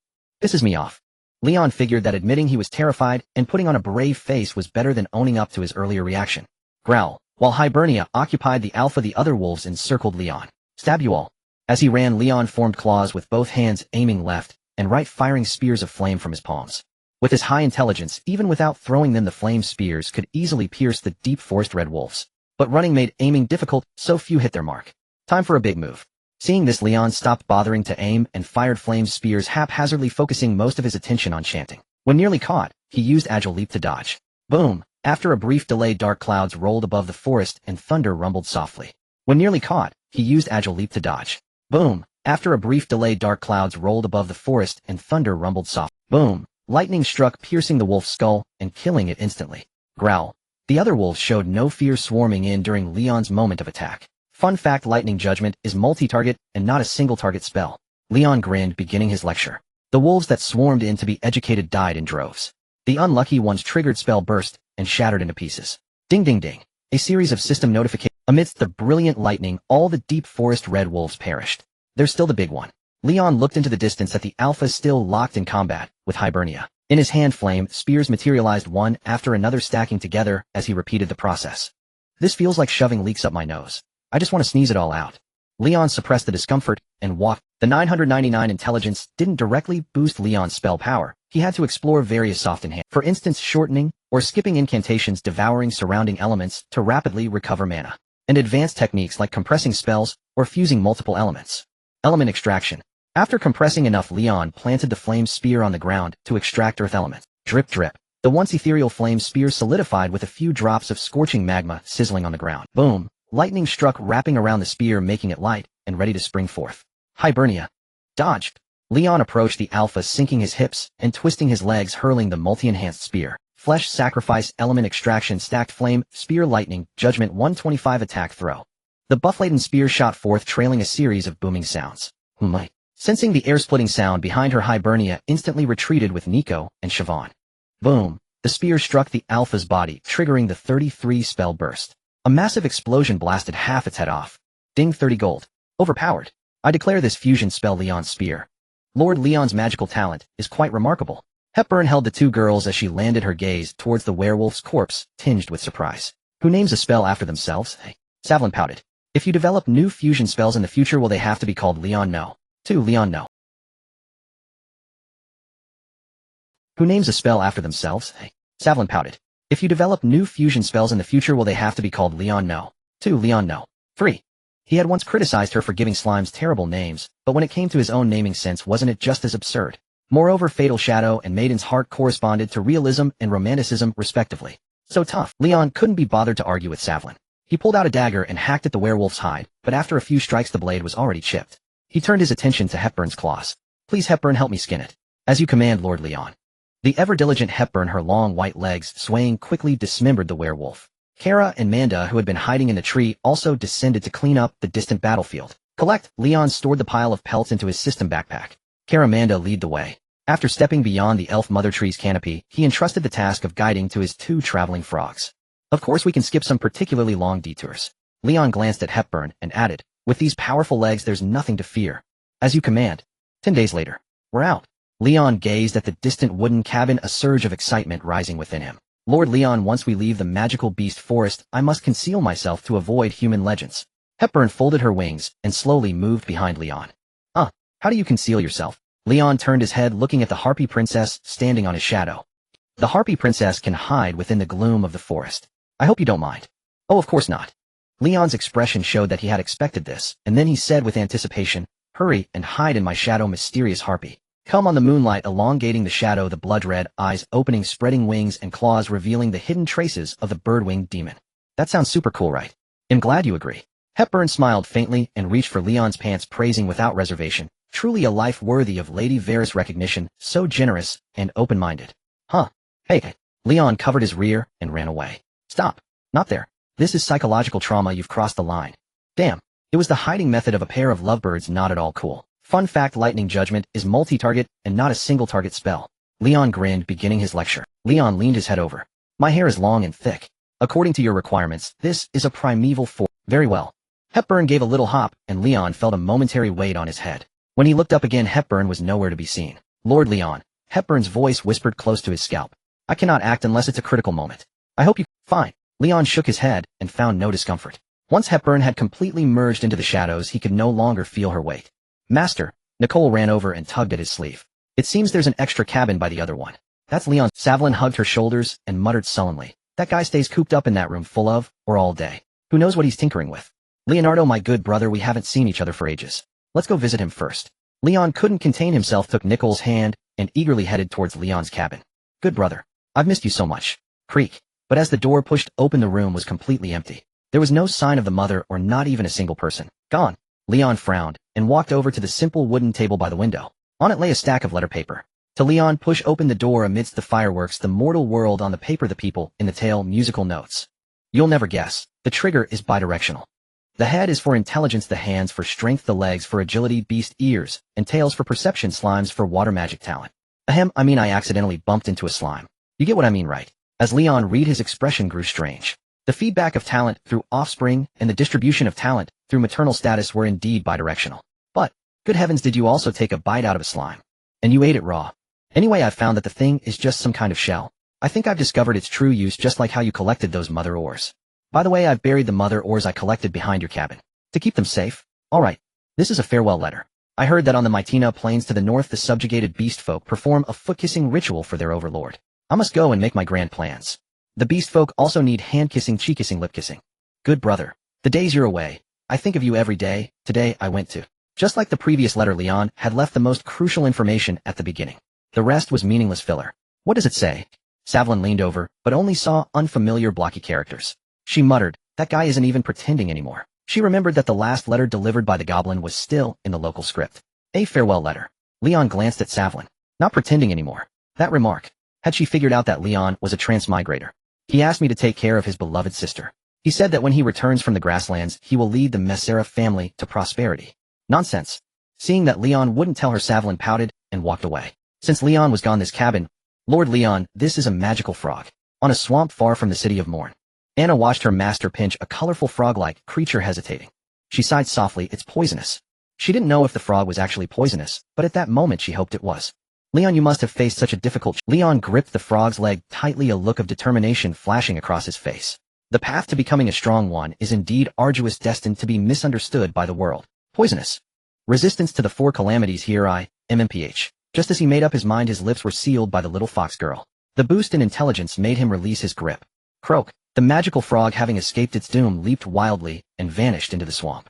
Pisses me off. Leon figured that admitting he was terrified and putting on a brave face was better than owning up to his earlier reaction. Growl. While Hibernia occupied the alpha, the other wolves encircled Leon. Stab you all. As he ran, Leon formed claws with both hands, aiming left and right, firing spears of flame from his palms. With his high intelligence, even without throwing them, the flame spears could easily pierce the deep forest red wolves. But running made aiming difficult, so few hit their mark. Time for a big move. Seeing this, Leon stopped bothering to aim and fired flame spears haphazardly, focusing most of his attention on chanting. When nearly caught, he used Agile Leap to dodge. Boom! After a brief delay, dark clouds rolled above the forest and thunder rumbled softly. When nearly caught, he used Agile Leap to dodge. Boom! After a brief delay, dark clouds rolled above the forest and thunder rumbled softly. Boom! Lightning struck, piercing the wolf's skull and killing it instantly. Growl. The other wolves showed no fear, swarming in during Leon's moment of attack. Fun fact: Lightning Judgment is multi-target and not a single-target spell. Leon grinned, beginning his lecture. The wolves that swarmed in to be educated died in droves. The unlucky ones triggered Spell Burst and shattered into pieces. Ding ding ding. A series of system notifications. Amidst the brilliant lightning, all the deep forest red wolves perished. There's still the big one. Leon looked into the distance at the alpha, still locked in combat with Hibernia. In his hand, flame spears materialized one after another, stacking together as he repeated the process. This feels like shoving leeks up my nose. I just want to sneeze it all out. Leon suppressed the discomfort and walked. The 999 intelligence didn't directly boost Leon's spell power. He had to explore various soft enhancements, for instance shortening or skipping incantations devouring surrounding elements to rapidly recover mana, and advanced techniques like compressing spells or fusing multiple elements. Element extraction. After compressing enough, Leon planted the flame spear on the ground to extract earth elements. Drip drip. The once ethereal flame spear solidified with a few drops of scorching magma sizzling on the ground. Boom. Lightning struck, wrapping around the spear, making it light and ready to spring forth. Hibernia. Dodged. Leon approached the alpha, sinking his hips and twisting his legs, hurling the multi-enhanced spear. Flesh sacrifice, element extraction, stacked flame, spear, lightning, judgment, 125 attack throw. The buff-laden spear shot forth, trailing a series of booming sounds. My. Sensing the air-splitting sound behind her, Hibernia instantly retreated with Nico and Siobhan. Boom. The spear struck the alpha's body, triggering the 33 spell burst. A massive explosion blasted half its head off. Ding, 30 gold. Overpowered. I declare this fusion spell Leon's spear. Lord Leon's magical talent is quite remarkable. Hepburn held the two girls as she landed her gaze towards the werewolf's corpse, tinged with surprise. Who names a spell after themselves? Hey. Savlin pouted. If you develop new fusion spells in the future, will they have to be called Leon? No. 2. Leon, no. Who names a spell after themselves? Hey. Savlin pouted. If you develop new fusion spells in the future, will they have to be called Leon? No. 2. Leon, no. 3. He had once criticized her for giving slimes terrible names, but when it came to his own naming sense, wasn't it just as absurd? Moreover, Fatal Shadow and Maiden's Heart corresponded to realism and romanticism, respectively. So tough. Leon couldn't be bothered to argue with Savlin. He pulled out a dagger and hacked at the werewolf's hide, but after a few strikes the blade was already chipped. He turned his attention to Hepburn's claws. Please, Hepburn, help me skin it. As you command, Lord Leon. The ever-diligent Hepburn, her long white legs swaying quickly, dismembered the werewolf. Kara and Manda, who had been hiding in the tree, also descended to clean up the distant battlefield. Collect. Leon stored the pile of pelts into his system backpack. Kara Manda lead the way. After stepping beyond the elf mother tree's canopy, he entrusted the task of guiding to his two traveling frogs. Of course, we can skip some particularly long detours. Leon glanced at Hepburn and added, with these powerful legs, there's nothing to fear. As you command. 10 days later. We're out. Leon gazed at the distant wooden cabin, a surge of excitement rising within him. Lord Leon, once we leave the magical beast forest, I must conceal myself to avoid human legends. Hepburn folded her wings and slowly moved behind Leon. How do you conceal yourself? Leon turned his head, looking at the Harpy Princess standing on his shadow. The Harpy Princess can hide within the gloom of the forest. I hope you don't mind. Oh, of course not. Leon's expression showed that he had expected this, and then he said with anticipation, hurry and hide in my shadow, mysterious Harpy. Come on. The moonlight elongating the shadow, the blood-red eyes opening, spreading wings and claws revealing the hidden traces of the bird-winged demon. That sounds super cool, right? I'm glad you agree. Hepburn smiled faintly and reached for Leon's pants, praising without reservation. Truly a life worthy of Lady Varys' recognition, so generous and open-minded. Hey. Leon covered his rear and ran away. Stop. Not there. This is psychological trauma, you've crossed the line. Damn. It was the hiding method of a pair of lovebirds, not at all cool. Fun fact, lightning judgment is multi-target and not a single target spell. Leon grinned, beginning his lecture. Leon leaned his head over. My hair is long and thick. According to your requirements, this is a primeval form. Very well. Hepburn gave a little hop, and Leon felt a momentary weight on his head. When he looked up again, Hepburn was nowhere to be seen. Lord Leon. Hepburn's voice whispered close to his scalp. I cannot act unless it's a critical moment. I hope you... Fine. Leon shook his head and found no discomfort. Once Hepburn had completely merged into the shadows, he could no longer feel her weight. Master. Nicole ran over and tugged at his sleeve. It seems there's an extra cabin by the other one. That's Leon. Savlin hugged her shoulders and muttered sullenly. That guy stays cooped up in that room full of, or all day. Who knows what he's tinkering with? Leonardo, my good brother, we haven't seen each other for ages. Let's go visit him first. Leon couldn't contain himself, took Nicole's hand, and eagerly headed towards Leon's cabin. Good brother. I've missed you so much. Creak. But as the door pushed open, the room was completely empty. There was no sign of the mother or not even a single person. Gone. Leon frowned and walked over to the simple wooden table by the window. On it lay a stack of letter paper. To Leon, push open the door amidst the fireworks, the mortal world on the paper, the people in the tale, musical notes. You'll never guess. The trigger is bidirectional. The head is for intelligence, the hands for strength, the legs for agility, beast ears, and tails for perception, slimes for water magic talent. I accidentally bumped into a slime. You get what I mean, right? As Leon read, his expression grew strange. The feedback of talent through offspring and the distribution of talent through maternal status were indeed bidirectional. But, good heavens, did you also take a bite out of a slime? And you ate it raw. Anyway, I've found that the thing is just some kind of shell. I think I've discovered its true use, just like how you collected those mother ores. By the way, I've buried the mother ores I collected behind your cabin. To keep them safe? Alright. This is a farewell letter. I heard that on the Mytina plains to the north the subjugated beast folk perform a foot-kissing ritual for their overlord. I must go and make my grand plans. The beast folk also need hand-kissing, cheek-kissing, lip-kissing. Good brother. The days you're away, I think of you every day. Today I went to. Just like the previous letter, Leon had left the most crucial information at the beginning. The rest was meaningless filler. What does it say? Savlin leaned over, but only saw unfamiliar blocky characters. She muttered, that guy isn't even pretending anymore. She remembered that the last letter delivered by the goblin was still in the local script. A farewell letter. Leon glanced at Savlin. Not pretending anymore. That remark. Had she figured out that Leon was a transmigrator? He asked me to take care of his beloved sister. He said that when he returns from the grasslands, he will lead the Messera family to prosperity. Nonsense. Seeing that Leon wouldn't tell her, Savlin pouted and walked away. Since Leon was gone, this cabin, Lord Leon, this is a magical frog. On a swamp far from the city of Morn. Anna watched her master pinch a colorful frog-like creature, hesitating. She sighed softly, it's poisonous. She didn't know if the frog was actually poisonous, but at that moment she hoped it was. Leon, you must have faced such a difficult. Leon gripped the frog's leg tightly, a look of determination flashing across his face. The path to becoming a strong one is indeed arduous, destined to be misunderstood by the world. Poisonous. Resistance to the 4 calamities here I, MMPH. Just as he made up his mind, his lips were sealed by the little fox girl. The boost in intelligence made him release his grip. Croak. The magical frog, having escaped its doom, leaped wildly and vanished into the swamp.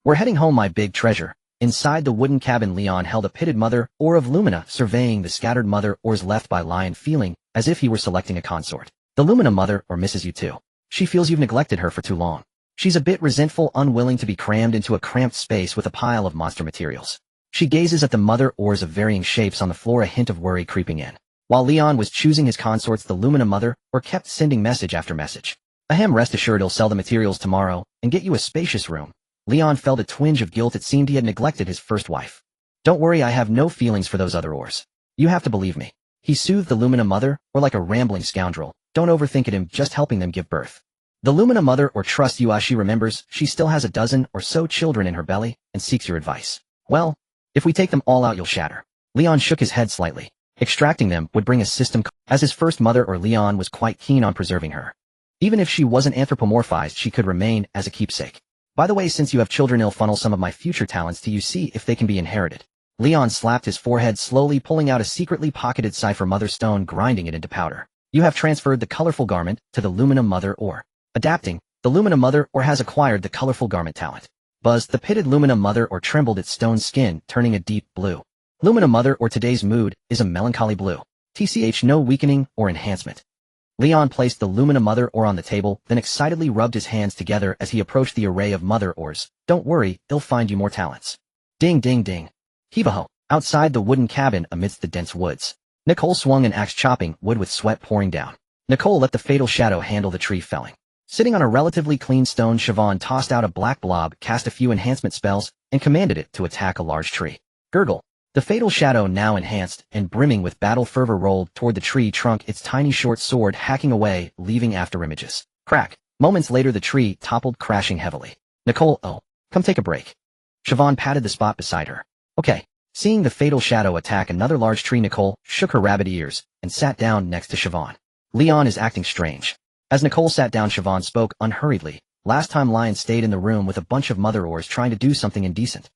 We're heading home, my big treasure. Inside the wooden cabin, Leon held a pitted mother ore of Lumina, surveying the scattered mother ores left by Lion, feeling as if he were selecting a consort. The Lumina mother ore misses you too. She feels you've neglected her for too long. She's a bit resentful, unwilling to be crammed into a cramped space with a pile of monster materials. She gazes at the mother ores of varying shapes on the floor, a hint of worry creeping in. While Leon was choosing his consorts, the Lumina mother ore kept sending message after message. Ahem, rest assured he'll sell the materials tomorrow and get you a spacious room. Leon felt a twinge of guilt. It seemed he had neglected his first wife. Don't worry, I have no feelings for those other ores. You have to believe me. He soothed the Lumina mother ore like a rambling scoundrel. Don't overthink it, him just helping them give birth. The Lumina mother ore trusts you. She remembers she still has a dozen or so children in her belly and seeks your advice. Well, if we take them all out, you'll shatter. Leon shook his head slightly. Extracting them would bring a system. As his first mother ore, Leon was quite keen on preserving her. Even if she wasn't anthropomorphized, she could remain as a keepsake. By the way, since you have children, I'll funnel some of my future talents to you, see if they can be inherited. Leon slapped his forehead, slowly pulling out a secretly pocketed cipher mother stone, grinding it into powder. You have transferred the colorful garment to the Lumina mother ore. Adapting, the Lumina mother ore has acquired the colorful garment talent. Buzz, the pitted Lumina mother ore trembled, its stone skin turning a deep blue. Lumina mother ore, today's mood is a melancholy blue. TCH, no weakening or enhancement. Leon placed the Lumina mother ore on the table, then excitedly rubbed his hands together as he approached the array of mother ores. Don't worry, they'll find you more talents. Ding ding ding. Heave-a-ho. Outside the wooden cabin amidst the dense woods, Nicole swung an axe, chopping wood with sweat pouring down. Nicole let the fatal shadow handle the tree felling. Sitting on a relatively clean stone, Siobhan tossed out a black blob, cast a few enhancement spells, and commanded it to attack a large tree. Gurgle. The fatal shadow, now enhanced and brimming with battle fervor, rolled toward the tree trunk, its tiny short sword hacking away, leaving after images. Crack. Moments later the tree toppled, crashing heavily. Nicole, oh, come take a break. Siobhan patted the spot beside her. Okay. Seeing the fatal shadow attack another large tree, Nicole shook her rabbit ears and sat down next to Siobhan. Leon is acting strange. As Nicole sat down, Siobhan spoke unhurriedly. Last time Lion stayed in the room with a bunch of mother ores trying to do something indecent.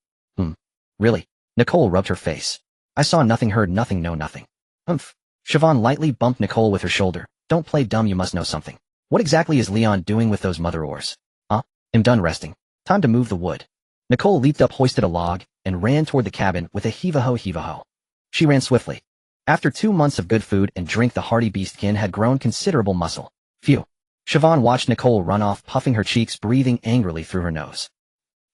Really? Nicole rubbed her face. I saw nothing, heard nothing, know nothing. Humph. Siobhan lightly bumped Nicole with her shoulder. Don't play dumb, you must know something. What exactly is Leon doing with those mother ores? I'm done resting. Time to move the wood. Nicole leaped up, hoisted a log, and ran toward the cabin with a heave-a-ho, heave-a-ho. She ran swiftly. After 2 months of good food and drink, the hardy beastkin had grown considerable muscle. Phew. Siobhan watched Nicole run off, puffing her cheeks, breathing angrily through her nose.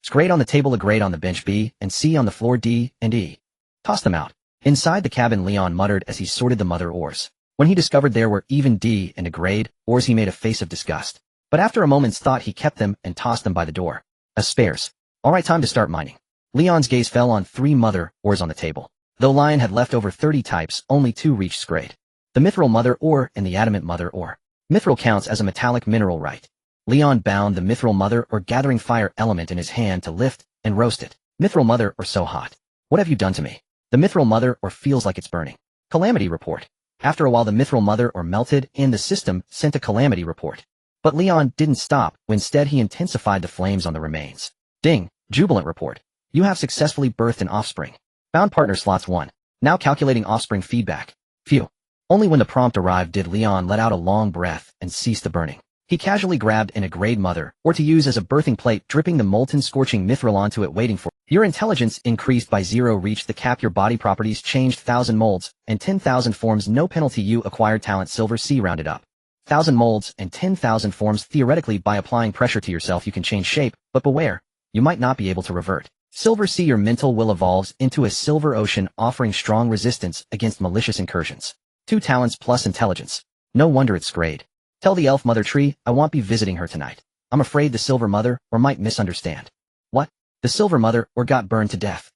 It's grate on the table, a grate on the bench, B and C on the floor, D and E. Toss them out. Inside the cabin, Leon muttered as he sorted the mother ores. When he discovered there were even D and a grade ores, he made a face of disgust. But after a moment's thought, he kept them and tossed them by the door. As spares. All right, time to start mining. Leon's gaze fell on 3 mother ores on the table. Though Lion had left over 30 types, only 2 reached grade. The mithril mother ore and the adamant mother ore. Mithril counts as a metallic mineral, right? Leon bound the mithril mother ore, gathering fire element in his hand to lift and roast it. Mithril mother ore, so hot. What have you done to me? The mithril mother ore feels like it's burning. Calamity report. After a while, the mithril mother ore melted and the system sent a calamity report. But Leon didn't stop. Instead, he intensified the flames on the remains. Ding. Jubilant report. You have successfully birthed an offspring. Bound partner slots 1. Now calculating offspring feedback. Phew. Only when the prompt arrived did Leon let out a long breath and cease the burning. He casually grabbed an grade mother, or to use as a birthing plate, dripping the molten scorching mithril onto it, waiting for your intelligence increased by 0, reached the cap, your body properties changed 1,000 molds, and 10,000 forms, no penalty, you acquired talent silver C rounded up. 1,000 molds and 10,000 forms, theoretically by applying pressure to yourself you can change shape, but beware, you might not be able to revert. Silver C, your mental will evolves into a silver ocean, offering strong resistance against malicious incursions. 2 talents plus intelligence. No wonder it's grade. Tell the elf mother tree I won't be visiting her tonight. I'm afraid the silver mother or might misunderstand. What? The silver mother or got burned to death?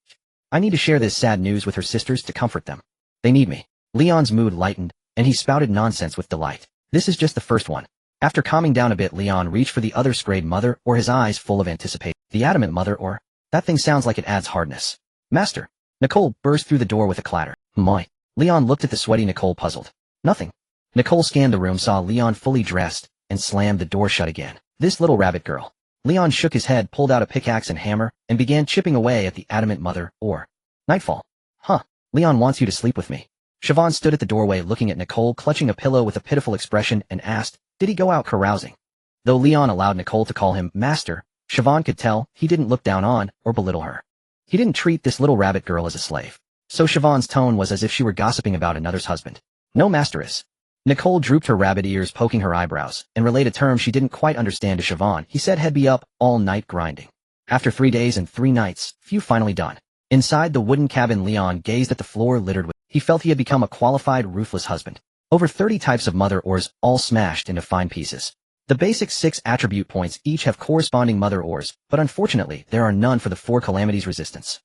I need to share this sad news with her sisters to comfort them. They need me. Leon's mood lightened, and he spouted nonsense with delight. This is just the first one. After calming down a bit, Leon reached for the other grade mother, or his eyes full of anticipation. The adamant mother, or that thing sounds like it adds hardness. Master. Nicole burst through the door with a clatter. My. Leon looked at the sweaty Nicole, puzzled. Nothing. Nicole scanned the room, saw Leon fully dressed, and slammed the door shut again. This little rabbit girl. Leon shook his head, pulled out a pickaxe and hammer, and began chipping away at the adamant mother, or nightfall. Huh. Leon wants you to sleep with me. Siobhan stood at the doorway looking at Nicole, clutching a pillow with a pitiful expression, and asked, did he go out carousing? Though Leon allowed Nicole to call him master, Siobhan could tell he didn't look down on or belittle her. He didn't treat this little rabbit girl as a slave. So Siobhan's tone was as if she were gossiping about another's husband. No, masteress. Nicole drooped her rabbit ears, poking her eyebrows, and relayed a term she didn't quite understand to Siobhan. He said he'd be up all night grinding. After 3 days and 3 nights, few finally done. Inside the wooden cabin, Leon gazed at the floor littered with. He felt he had become a qualified, ruthless husband. Over 30 types of mother ores, all smashed into fine pieces. The basic 6 attribute points each have corresponding mother ores, but unfortunately there are none for the 4 calamities resistance.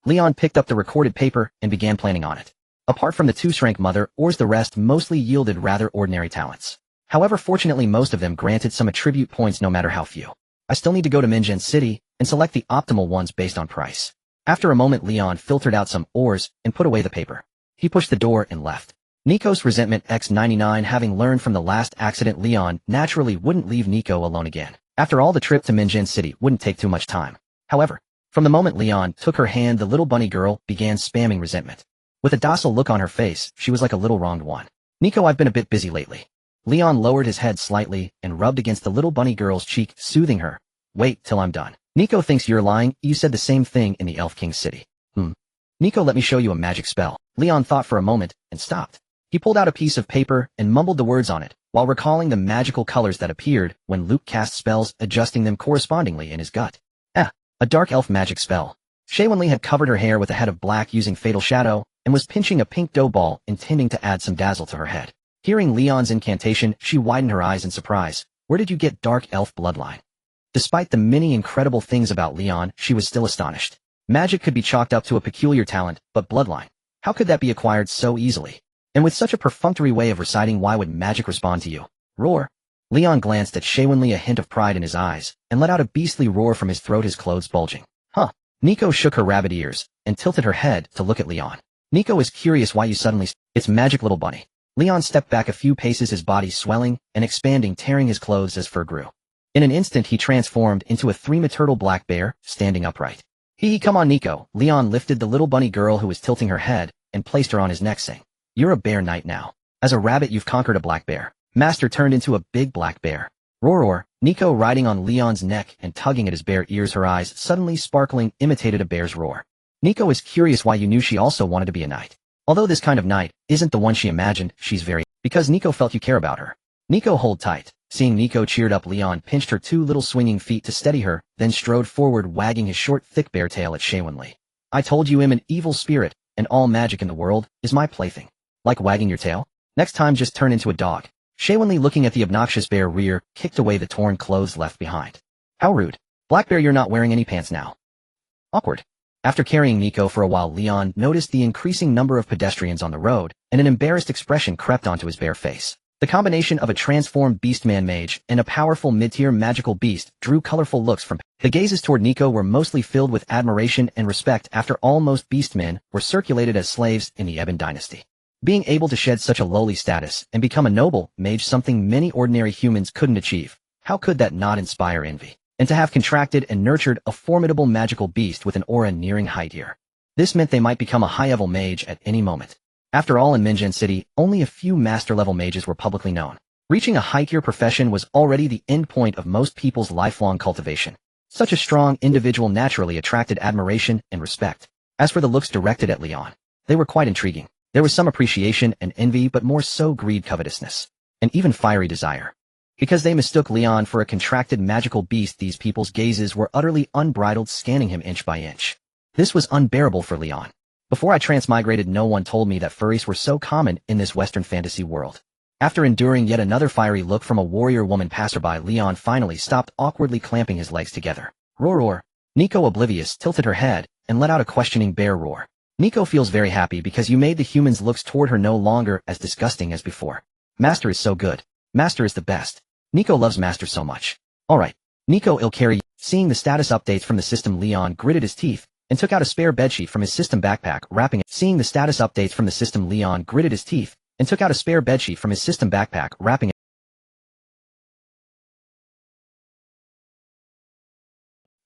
Leon picked up the recorded paper and began planning on it. Apart from the 2 strength mother ores, the rest mostly yielded rather ordinary talents. However, fortunately most of them granted some attribute points no matter how few. I still need to go to Minjen City and select the optimal ones based on price. After a moment, Leon filtered out some ores and put away the paper. He pushed the door and left. Nico's resentment x99, having learned from the last accident, Leon naturally wouldn't leave Nico alone again. After all, the trip to Minjen City wouldn't take too much time. However, from the moment Leon took her hand, the little bunny girl began spamming resentment. With a docile look on her face, she was like a little wronged one. Nico, I've been a bit busy lately. Leon lowered his head slightly and rubbed against the little bunny girl's cheek, soothing her. Wait till I'm done. Nico thinks you're lying. You said the same thing in the Elf King's city. Nico, let me show you a magic spell. Leon thought for a moment and stopped. He pulled out a piece of paper and mumbled the words on it, while recalling the magical colors that appeared when Luke cast spells, adjusting them correspondingly in his gut. A dark elf magic spell. Shaywinli had covered her hair with a head of black using fatal shadow, and was pinching a pink dough ball, intending to add some dazzle to her head. Hearing Leon's incantation, she widened her eyes in surprise. Where did you get dark elf bloodline? Despite the many incredible things about Leon, she was still astonished. Magic could be chalked up to a peculiar talent, but bloodline? How could that be acquired so easily? And with such a perfunctory way of reciting, why would magic respond to you? Roar. Leon glanced at Shaywinli, a hint of pride in his eyes, and let out a beastly roar from his throat, his clothes bulging. Nico shook her rabbit ears, and tilted her head to look at Leon. Nico is curious why you suddenly... It's magic, little bunny. Leon stepped back a few paces, his body swelling and expanding, tearing his clothes as fur grew. In an instant he transformed into a 3-meter turtle black bear, standing upright. Come on, Nico. Leon lifted the little bunny girl who was tilting her head, and placed her on his neck, saying, you're a bear knight now. As a rabbit you've conquered a black bear. Master turned into a big black bear. Roar. Nico, riding on Leon's neck and tugging at his bare ears, her eyes suddenly sparkling, imitated a bear's roar. Nico is curious why you knew she also wanted to be a knight. Although this kind of knight isn't the one she imagined, she's very... Because Nico felt you care about her. Nico, hold tight. Seeing Nico cheered up, Leon pinched her 2 little swinging feet to steady her, then strode forward, wagging his short, thick bear tail at Shaywinli. I told you I'm an evil spirit, and all magic in the world is my plaything. Like wagging your tail? Next time just turn into a dog. Shaywinli, looking at the obnoxious bear, rear kicked away the torn clothes left behind. How rude. Black bear, you're not wearing any pants now. Awkward. After carrying Nico for a while, Leon noticed the increasing number of pedestrians on the road, and an embarrassed expression crept onto his bare face. The combination of a transformed beastman mage and a powerful mid-tier magical beast drew colorful looks from... The gazes toward Nico were mostly filled with admiration and respect. After all, most beastmen were circulated as slaves in the Ebon dynasty. Being able to shed such a lowly status and become a noble mage, something many ordinary humans couldn't achieve. How could that not inspire envy? and to have contracted and nurtured a formidable magical beast with an aura nearing height year. This meant they might become a high-level mage at any moment. After all, in Minjin City, only a few master-level mages were publicly known. Reaching a high-tier profession was already the end point of most people's lifelong cultivation. Such a strong individual naturally attracted admiration and respect. As for the looks directed at Leon, they were quite intriguing. There was some appreciation and envy, but more so greed, covetousness, and even fiery desire. Because they mistook Leon for a contracted magical beast, these people's gazes were utterly unbridled, scanning him inch by inch. This was unbearable for Leon. Before I transmigrated, no one told me that furries were so common in this Western fantasy world. After enduring yet another fiery look from a warrior woman passerby, Leon finally stopped, awkwardly clamping his legs together. Roar, roar. Nico, oblivious, tilted her head and let out a questioning bear roar. Nico feels very happy because you made the humans' looks toward her no longer as disgusting as before. Master is so good. Master is the best. Nico loves Master so much. Alright. Nico, I'll carry you. Seeing the status updates from the system, Leon gritted his teeth and took out a spare bedsheet from his system backpack, wrapping it. Seeing the status updates from the system, Leon gritted his teeth and took out a spare bedsheet from his system backpack, wrapping it.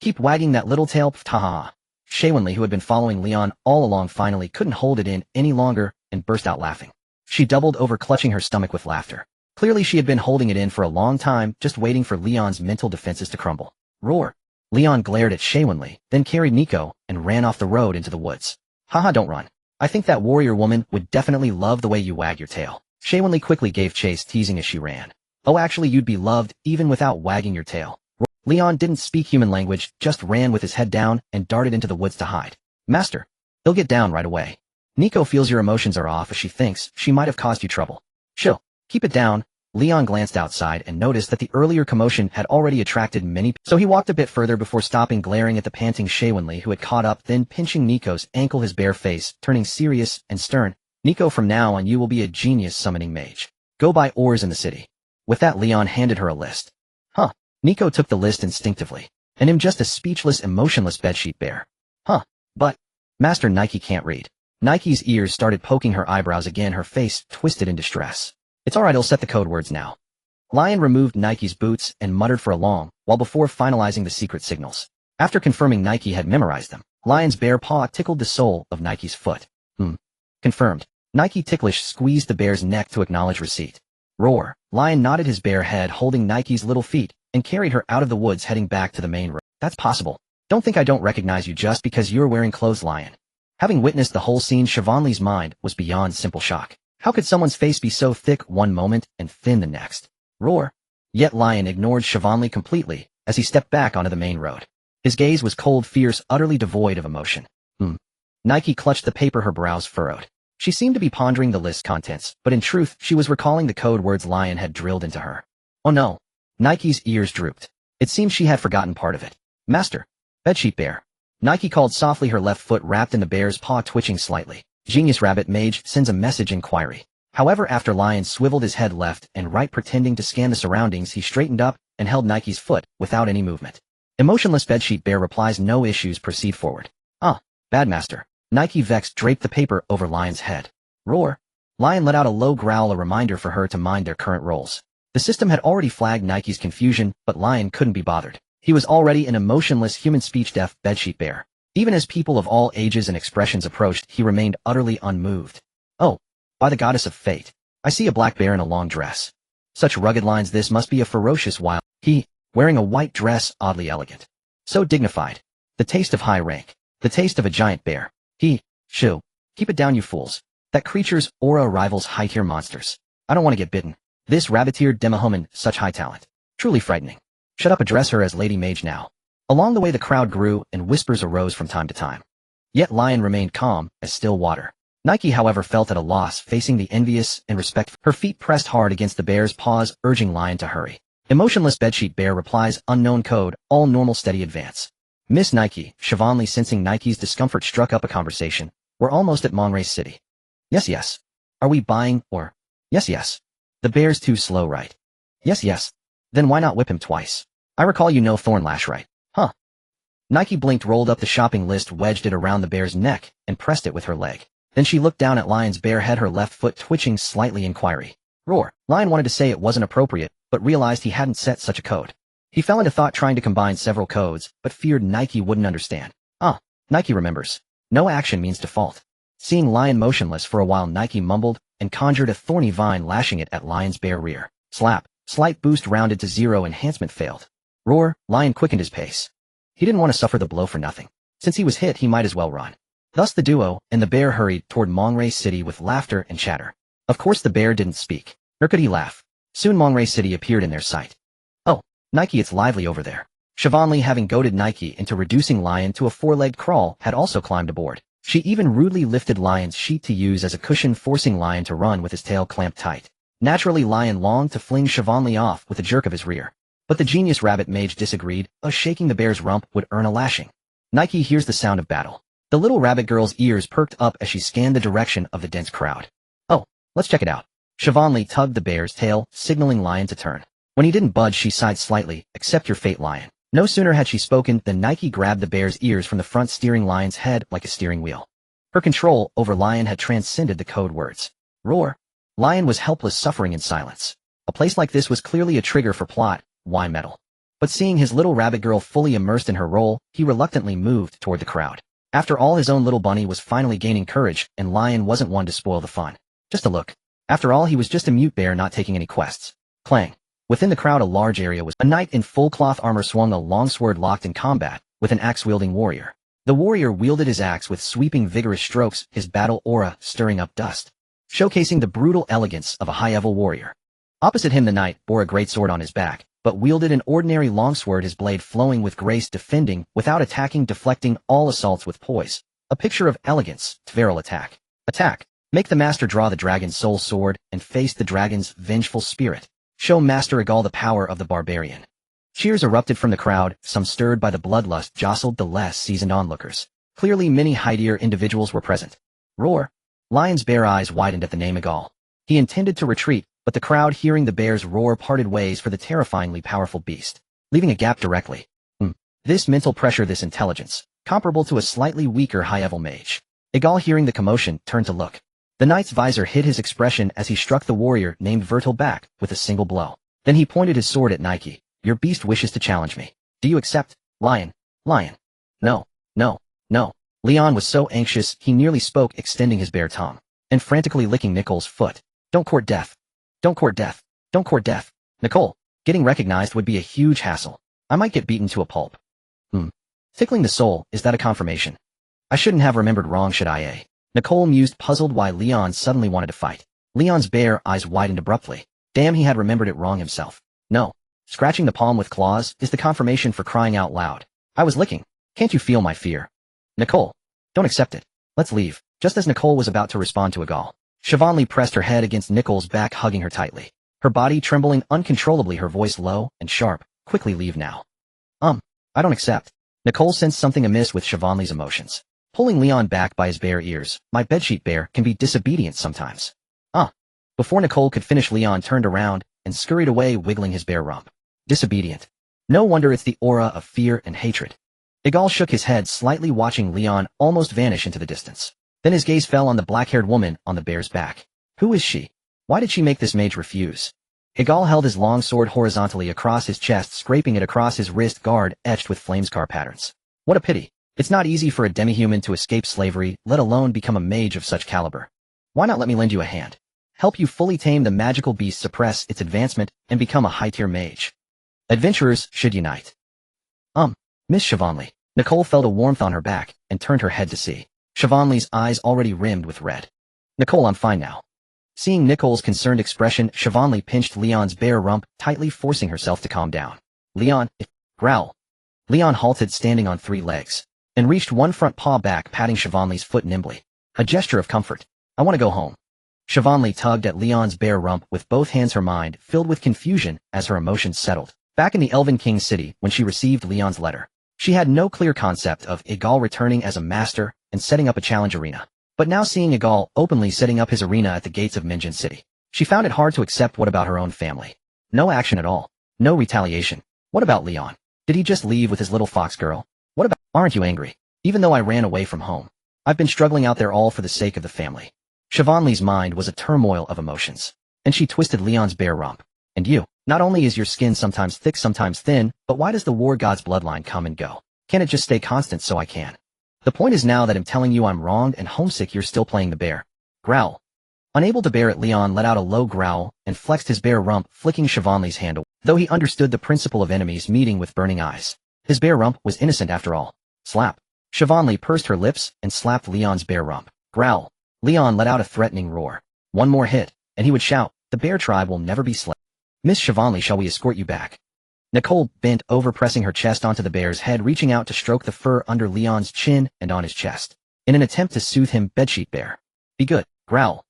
Keep wagging that little tail, pfft. Shaywinli, who had been following Leon all along, finally couldn't hold it in any longer and burst out laughing. She doubled over, clutching her stomach with laughter. Clearly she had been holding it in for a long time, just waiting for Leon's mental defenses to crumble. Roar. Leon glared at Shaywinli, then carried Nico and ran off the road into the woods. Haha, don't run. I think that warrior woman would definitely love the way you wag your tail. Shaywinli quickly gave chase, teasing as she ran. Oh, actually, you'd be loved even without wagging your tail. Leon didn't speak human language, just ran with his head down and darted into the woods to hide. Master. He'll get down right away. Nico feels your emotions are off as she thinks she might have caused you trouble. Chill. Keep it down. Leon glanced outside and noticed that the earlier commotion had already attracted many people. So he walked a bit further before stopping, glaring at the panting Shaywinli, who had caught up, then pinching Nico's ankle, his bare face turning serious and stern. Nico, from now on you will be a genius summoning mage. Go buy ores in the city. With that, Leon handed her a list. Huh. Nico took the list instinctively, and him just a speechless, emotionless bedsheet bear. Huh. But, Master, Nike can't read. Nike's ears started poking her eyebrows again, her face twisted in distress. It's alright, I'll set the code words now. Lion removed Nike's boots and muttered for a long while before finalizing the secret signals. After confirming Nike had memorized them, Lion's bare paw tickled the sole of Nike's foot. Confirmed. Nike ticklish squeezed the bear's neck to acknowledge receipt. Roar. Lion nodded his bare head, holding Nike's little feet, and carried her out of the woods, heading back to the main road. That's possible. Don't think I don't recognize you just because you're wearing clothes, Lion. Having witnessed the whole scene, Shaywinli's mind was beyond simple shock. How could someone's face be so thick one moment and thin the next? Roar. Yet Lion ignored Shaywinli completely as he stepped back onto the main road. His gaze was cold, fierce, utterly devoid of emotion. Nike clutched the paper, her brows furrowed. She seemed to be pondering the list's contents, but in truth, she was recalling the code words Lion had drilled into her. Oh no. Nike's ears drooped. It seemed she had forgotten part of it. Master. Bedsheet bear. Nike called softly, her left foot wrapped in the bear's paw, twitching slightly. Genius rabbit mage sends a message inquiry. However, after Lion swiveled his head left and right, pretending to scan the surroundings, he straightened up and held Nike's foot without any movement. Emotionless bedsheet bear replies, no issues, proceed forward. Bad master. Nike vexed draped the paper over Lion's head. Roar. Lion let out a low growl, a reminder for her to mind their current roles. The system had already flagged Nike's confusion, but Lion couldn't be bothered. He was already an emotionless, human speech-deaf bedsheet bear. Even as people of all ages and expressions approached, he remained utterly unmoved. Oh, by the goddess of fate. I see a black bear in a long dress. Such rugged lines, this must be a ferocious wild. He, wearing a white dress, oddly elegant. So dignified. The taste of high rank. The taste of a giant bear. Shoo. Keep it down, you fools. That creature's aura rivals high-tier monsters. I don't want to get bitten. This rabbit-eared demohuman, such high talent. Truly frightening. Shut up, address her as Lady Mage now. Along the way the crowd grew and whispers arose from time to time. Yet Lion remained calm as still water. Nike, however, felt at a loss, facing the envious and respectful. Her feet pressed hard against the bear's paws, urging Lion to hurry. Emotionless bedsheet bear replies, unknown code, all normal, steady advance. Miss Nike, Shaywinli, sensing Nike's discomfort, struck up a conversation. We're almost at Mongrace City. Yes. Are we buying or? Yes. The bear's too slow, right? Yes. Then why not whip him twice? I recall you know Thornlash, right? Huh. Nike blinked, rolled up the shopping list, wedged it around the bear's neck, and pressed it with her leg. Then she looked down at Lion's bare head, her left foot twitching slightly. Inquiry. Roar. Lion wanted to say it wasn't appropriate, but realized he hadn't set such a code. He fell into thought trying to combine several codes, but feared Nike wouldn't understand. Nike remembers. No action means default. Seeing Lion motionless for a while, Nike mumbled and conjured a thorny vine, lashing it at Lion's bare rear. Slap. Slight boost rounded to 0. Enhancement failed. Roar. Lion quickened his pace. He didn't want to suffer the blow for nothing. Since he was hit, he might as well run. Thus the duo and the bear hurried toward Monterey City with laughter and chatter. Of course the bear didn't speak, nor could he laugh. Soon Monterey City appeared in their sight. Oh, Nike, it's lively over there. Siobhan, having goaded Nike into reducing Lion to a four-legged crawl, had also climbed aboard. She even rudely lifted Lion's sheet to use as a cushion, forcing Lion to run with his tail clamped tight. Naturally, Lion longed to fling Siobhan off with a jerk of his rear. But the genius rabbit mage disagreed, shaking the bear's rump would earn a lashing. Nike hears the sound of battle. The little rabbit girl's ears perked up as she scanned the direction of the dense crowd. Oh, let's check it out. Siobhan tugged the bear's tail, signaling Lion to turn. When he didn't budge, she sighed slightly. Accept your fate, Lion. No sooner had she spoken than Nike grabbed the bear's ears from the front, steering Lion's head like a steering wheel. Her control over Lion had transcended the code words. Roar. Lion was helpless, suffering in silence. A place like this was clearly a trigger for plot. Why meddle? But seeing his little rabbit girl fully immersed in her role, he reluctantly moved toward the crowd. After all, his own little bunny was finally gaining courage, and Lion wasn't one to spoil the fun. Just a look. After all, he was just a mute bear not taking any quests. Clang. Within the crowd, a large area was. A knight in full cloth armor swung a longsword, locked in combat with an axe-wielding warrior. The warrior wielded his axe with sweeping, vigorous strokes, his battle aura stirring up dust, showcasing the brutal elegance of a high-level warrior. Opposite him, the knight bore a great sword on his back, but wielded an ordinary longsword, his blade flowing with grace, defending without attacking, deflecting all assaults with poise. A picture of elegance. Tveral attack. Attack. Make the master draw the dragon's soul sword and face the dragon's vengeful spirit. Show Master Egal the power of the barbarian. Cheers erupted from the crowd, some stirred by the bloodlust jostled the less seasoned onlookers. Clearly many high-tier individuals were present. Roar. Lion's bare eyes widened at the name Egal. He intended to retreat, but the crowd, hearing the bear's roar, parted ways for the terrifyingly powerful beast, leaving a gap directly. This mental pressure, this intelligence, comparable to a slightly weaker high-level mage. Egal, hearing the commotion, turned to look. The knight's visor hid his expression as he struck the warrior named Vertil back with a single blow. Then he pointed his sword at Nike. Your beast wishes to challenge me. Do you accept, Lion? Lion. No, no, no. Leon was so anxious he nearly spoke, extending his bare tongue and frantically licking Nicole's foot. Don't court death. Don't court death. Don't court death. Nicole, getting recognized would be a huge hassle. I might get beaten to a pulp. Tickling the soul, is that a confirmation? I shouldn't have remembered wrong, should I? Nicole mused, puzzled why Leon suddenly wanted to fight. Leon's bare eyes widened abruptly. Damn, he had remembered it wrong himself. No. Scratching the palm with claws is the confirmation, for crying out loud. I was licking. Can't you feel my fear? Nicole. Don't accept it. Let's leave. Just as Nicole was about to respond to Egal, Siobhan pressed her head against Nicole's back, hugging her tightly. Her body trembling uncontrollably, her voice low and sharp. Quickly leave now. I don't accept. Nicole sensed something amiss with Siobhan's emotions. Pulling Leon back by his bare ears. My bedsheet bear can be disobedient sometimes. Before Nicole could finish, Leon turned around and scurried away, wiggling his bare rump. Disobedient. No wonder, it's the aura of fear and hatred. Egal shook his head slightly, watching Leon almost vanish into the distance. Then his gaze fell on the black-haired woman on the bear's back. Who is she? Why did she make this mage refuse? Egal held his long sword horizontally across his chest, scraping it across his wrist guard etched with flamescar patterns. What a pity. It's not easy for a demi-human to escape slavery, let alone become a mage of such caliber. Why not let me lend you a hand? Help you fully tame the magical beast, suppress its advancement, and become a high-tier mage. Adventurers should unite. Miss Siobhan. Nicole felt a warmth on her back and turned her head to see Siobhan's eyes already rimmed with red. Nicole, I'm fine now. Seeing Nicole's concerned expression, Siobhan pinched Leon's bare rump tightly, forcing herself to calm down. Leon, growl. Leon halted, standing on 3 legs, and reached one front paw back, patting Siobhan's foot nimbly. A gesture of comfort. I want to go home. Siobhan tugged at Leon's bare rump with both hands, her mind filled with confusion as her emotions settled. Back in the Elven King City, when she received Leon's letter, she had no clear concept of Egal returning as a master and setting up a challenge arena. But now, seeing Egal openly setting up his arena at the gates of Minjin City, she found it hard to accept. What about her own family? No action at all. No retaliation. What about Leon? Did he just leave with his little fox girl? What about— Aren't you angry? Even though I ran away from home, I've been struggling out there all for the sake of the family. Siobhan's mind was a turmoil of emotions, and she twisted Leon's bare rump. And you. Not only is your skin sometimes thick, sometimes thin, but why does the war god's bloodline come and go? Can't it just stay constant so I can? The point is now that I'm telling you I'm wrong and homesick you're still playing the bear. Growl. Unable to bear it, Leon let out a low growl and flexed his bare rump, flicking Siobhan's hand away. Though he understood the principle of enemies meeting with burning eyes, his bare rump was innocent after all. Slap. Siobhan pursed her lips and slapped Leon's bare rump. Growl. Leon let out a threatening roar. One more hit, and he would shout, the bear tribe will never be slain. Miss Siobhan, shall we escort you back? Nicole bent over, pressing her chest onto the bear's head, reaching out to stroke the fur under Leon's chin and on his chest, in an attempt to soothe him. Bedsheet bear. Be good. Growl.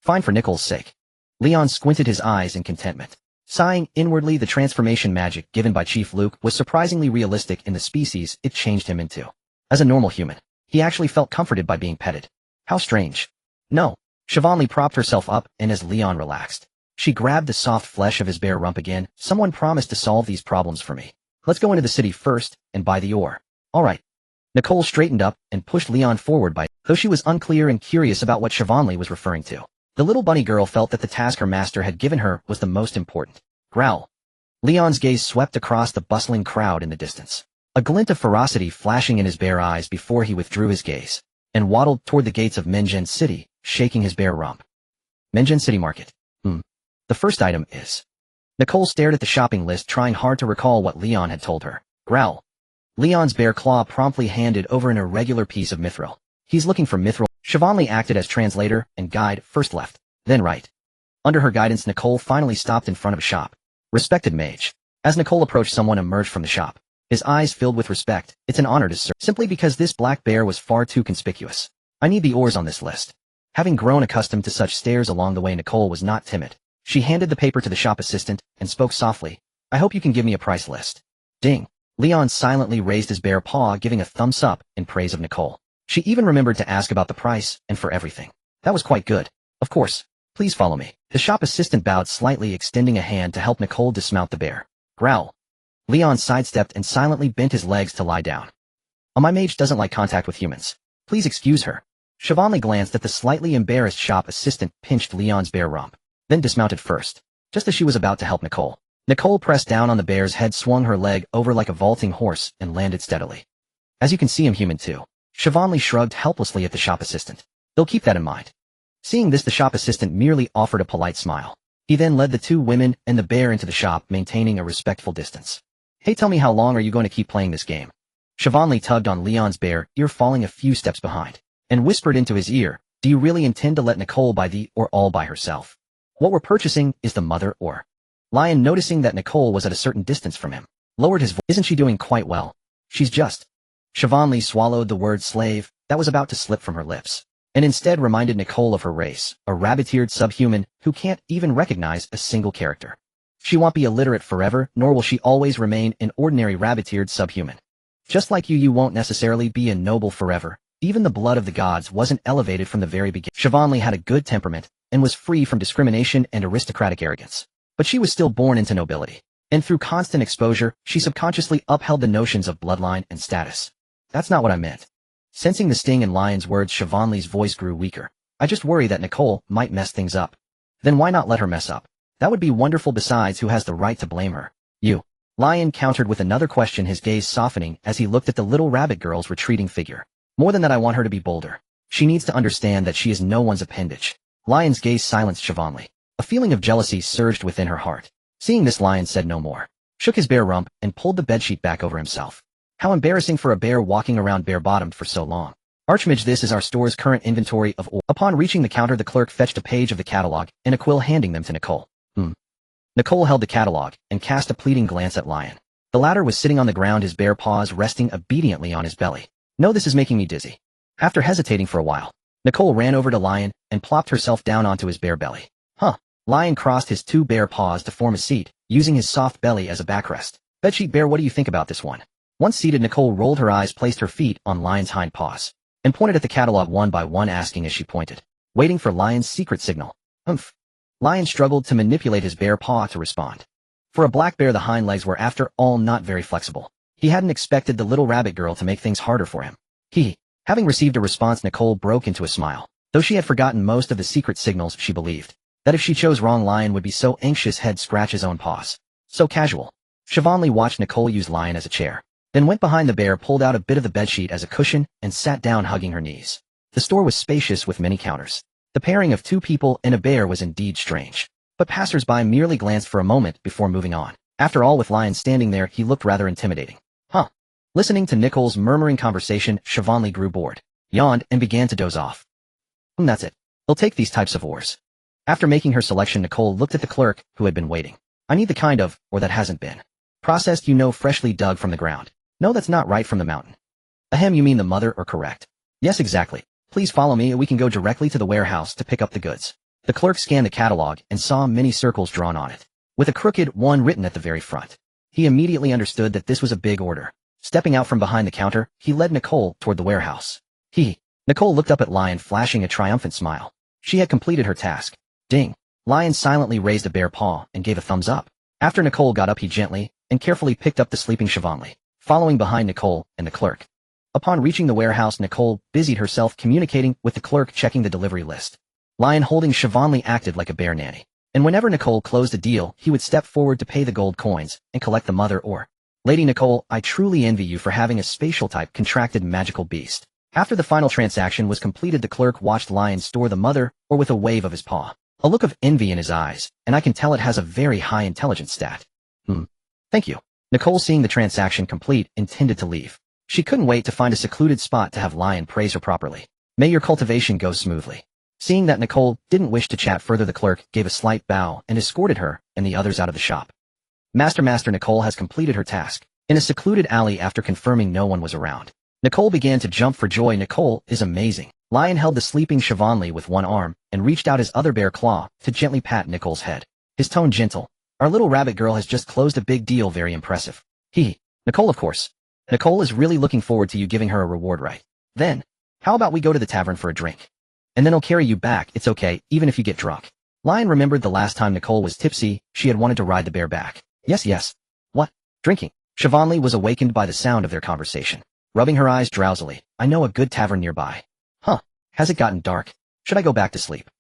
Fine for Nicole's sake. Leon squinted his eyes in contentment. Sighing inwardly, the transformation magic given by Chief Luke was surprisingly realistic in the species it changed him into. As a normal human, he actually felt comforted by being petted. How strange. No. Siobhan propped herself up, and as Leon relaxed, she grabbed the soft flesh of his bare rump again. Someone promised to solve these problems for me. Let's go into the city first and buy the ore. All right. Nicole straightened up and pushed Leon forward though she was unclear and curious about what Siobhan was referring to. The little bunny girl felt that the task her master had given her was the most important. Growl. Leon's gaze swept across the bustling crowd in the distance, a glint of ferocity flashing in his bare eyes before he withdrew his gaze and waddled toward the gates of Mengen City, shaking his bare rump. Mengen City Market. The first item is... Nicole stared at the shopping list, trying hard to recall what Leon had told her. Growl. Leon's bare claw promptly handed over an irregular piece of mithril. He's looking for mithril. Siobhan acted as translator and guide, first left, then right. Under her guidance, Nicole finally stopped in front of a shop. Respected mage. As Nicole approached, someone emerged from the shop, his eyes filled with respect. It's an honor to serve, simply because this black bear was far too conspicuous. I need the ores on this list. Having grown accustomed to such stares along the way, Nicole was not timid. She handed the paper to the shop assistant and spoke softly. I hope you can give me a price list. Ding. Leon silently raised his bare paw, giving a thumbs up in praise of Nicole. She even remembered to ask about the price and for everything. That was quite good. Of course. Please follow me. The shop assistant bowed slightly, extending a hand to help Nicole dismount the bear. Growl. Leon sidestepped and silently bent his legs to lie down. My mage doesn't like contact with humans. Please excuse her. Siobhan glanced at the slightly embarrassed shop assistant, pinched Leon's bare rump, then dismounted first. Just as she was about to help Nicole, Nicole pressed down on the bear's head, swung her leg over like a vaulting horse, and landed steadily. As you can see, I'm human too. Siobhan shrugged helplessly at the shop assistant. They'll keep that in mind. Seeing this, the shop assistant merely offered a polite smile. He then led the two women and the bear into the shop, maintaining a respectful distance. Hey, tell me, how long are you going to keep playing this game? Siobhan tugged on Leon's bare ear, falling a few steps behind, and whispered into his ear, do you really intend to let Nicole buy the ore all by herself? What we're purchasing is the mother ore. Lion, noticing that Nicole was at a certain distance from him, lowered his voice. Isn't she doing quite well? She's just... Siobhan swallowed the word slave that was about to slip from her lips, and instead reminded Nicole of her race, a rabbit-eared subhuman who can't even recognize a single character. She won't be illiterate forever, nor will she always remain an ordinary rabbit-eared subhuman. Just like you won't necessarily be a noble forever. Even the blood of the gods wasn't elevated from the very beginning. Siobhan had a good temperament and was free from discrimination and aristocratic arrogance. But she was still born into nobility, and through constant exposure, she subconsciously upheld the notions of bloodline and status. That's not what I meant. Sensing the sting in Lion's words, Siobhan's voice grew weaker. I just worry that Nicole might mess things up. Then why not let her mess up? That would be wonderful. Besides, who has the right to blame her? You. Lion countered with another question, his gaze softening as he looked at the little rabbit girl's retreating figure. More than that, I want her to be bolder. She needs to understand that she is no one's appendage. Lion's gaze silenced Siobhan. A feeling of jealousy surged within her heart. Seeing this, Lion said no more, shook his bare rump, and pulled the bedsheet back over himself. How embarrassing for a bear walking around bare-bottomed for so long. Archmage, this is our store's current inventory of ore. Upon reaching the counter, the clerk fetched a page of the catalog and a quill, handing them to Nicole. Nicole held the catalog and cast a pleading glance at Lion. The latter was sitting on the ground, his bare paws resting obediently on his belly. No, this is making me dizzy. After hesitating for a while, Nicole ran over to Lion and plopped herself down onto his bare belly. Lion crossed his two bare paws to form a seat, using his soft belly as a backrest. Bedsheet bear, what do you think about this one? Once seated, Nicole rolled her eyes, placed her feet on Lion's hind paws, and pointed at the catalog one by one, asking as she pointed, waiting for Lion's secret signal. Lion struggled to manipulate his bare paw to respond. For a black bear, the hind legs were after all not very flexible. He hadn't expected the little rabbit girl to make things harder for him. Having received a response, Nicole broke into a smile. Though she had forgotten most of the secret signals, she believed That if she chose wrong, Lion would be so anxious he'd scratch his own paws. So casual. Siobhan Lee watched Nicole use Lion as a chair, then went behind the bear, pulled out a bit of the bedsheet as a cushion, and sat down hugging her knees. The store was spacious with many counters. The pairing of two people and a bear was indeed strange. But passers-by merely glanced for a moment before moving on. After all, with Lion standing there, he looked rather intimidating. Huh. Listening to Nicole's murmuring conversation, Siobhan Lee grew bored, yawned, and began to doze off. That's it. He'll take these types of ores. After making her selection, Nicole looked at the clerk, who had been waiting. I need the kind of, or that hasn't been processed, freshly dug from the ground. No, that's not right from the mountain. Ahem, you mean the mother, or correct? Yes, exactly. Please follow me, and we can go directly to the warehouse to pick up the goods. The clerk scanned the catalog and saw many circles drawn on it, with a crooked one written at the very front. He immediately understood that this was a big order. Stepping out from behind the counter, he led Nicole toward the warehouse. Nicole looked up at Lion, flashing a triumphant smile. She had completed her task. Ding. Lion silently raised a bare paw and gave a thumbs up. After Nicole got up, he gently and carefully picked up the sleeping Siobhan Lee, following behind Nicole and the clerk. Upon reaching the warehouse, Nicole busied herself communicating with the clerk, checking the delivery list. Lion, holding Siobhan Lee, acted like a bear nanny, and whenever Nicole closed a deal, he would step forward to pay the gold coins and collect the mother ore. Lady Nicole, I truly envy you for having a spatial-type contracted magical beast. After the final transaction was completed, the clerk watched Lion store the mother ore with a wave of his paw, a look of envy in his eyes, and I can tell it has a very high intelligence stat. Thank you. Nicole, seeing the transaction complete, intended to leave. She couldn't wait to find a secluded spot to have Lion praise her properly. May your cultivation go smoothly. Seeing that Nicole didn't wish to chat further, the clerk gave a slight bow and escorted her and the others out of the shop. Master, Nicole has completed her task. In a secluded alley, after confirming no one was around, Nicole began to jump for joy. Nicole is amazing. Lion held the sleeping Siobhan Lee with one arm and reached out his other bare claw to gently pat Nicole's head. His tone gentle. Our little rabbit girl has just closed a big deal, very impressive. Nicole, of course. Nicole is really looking forward to you giving her a reward, right? Then, how about we go to the tavern for a drink? And then I'll carry you back, it's okay, even if you get drunk. Lion remembered the last time Nicole was tipsy, she had wanted to ride the bear back. Yes. What? Drinking? Siobhan Lee was awakened by the sound of their conversation. Rubbing her eyes drowsily, I know a good tavern nearby. Has it gotten dark? Should I go back to sleep?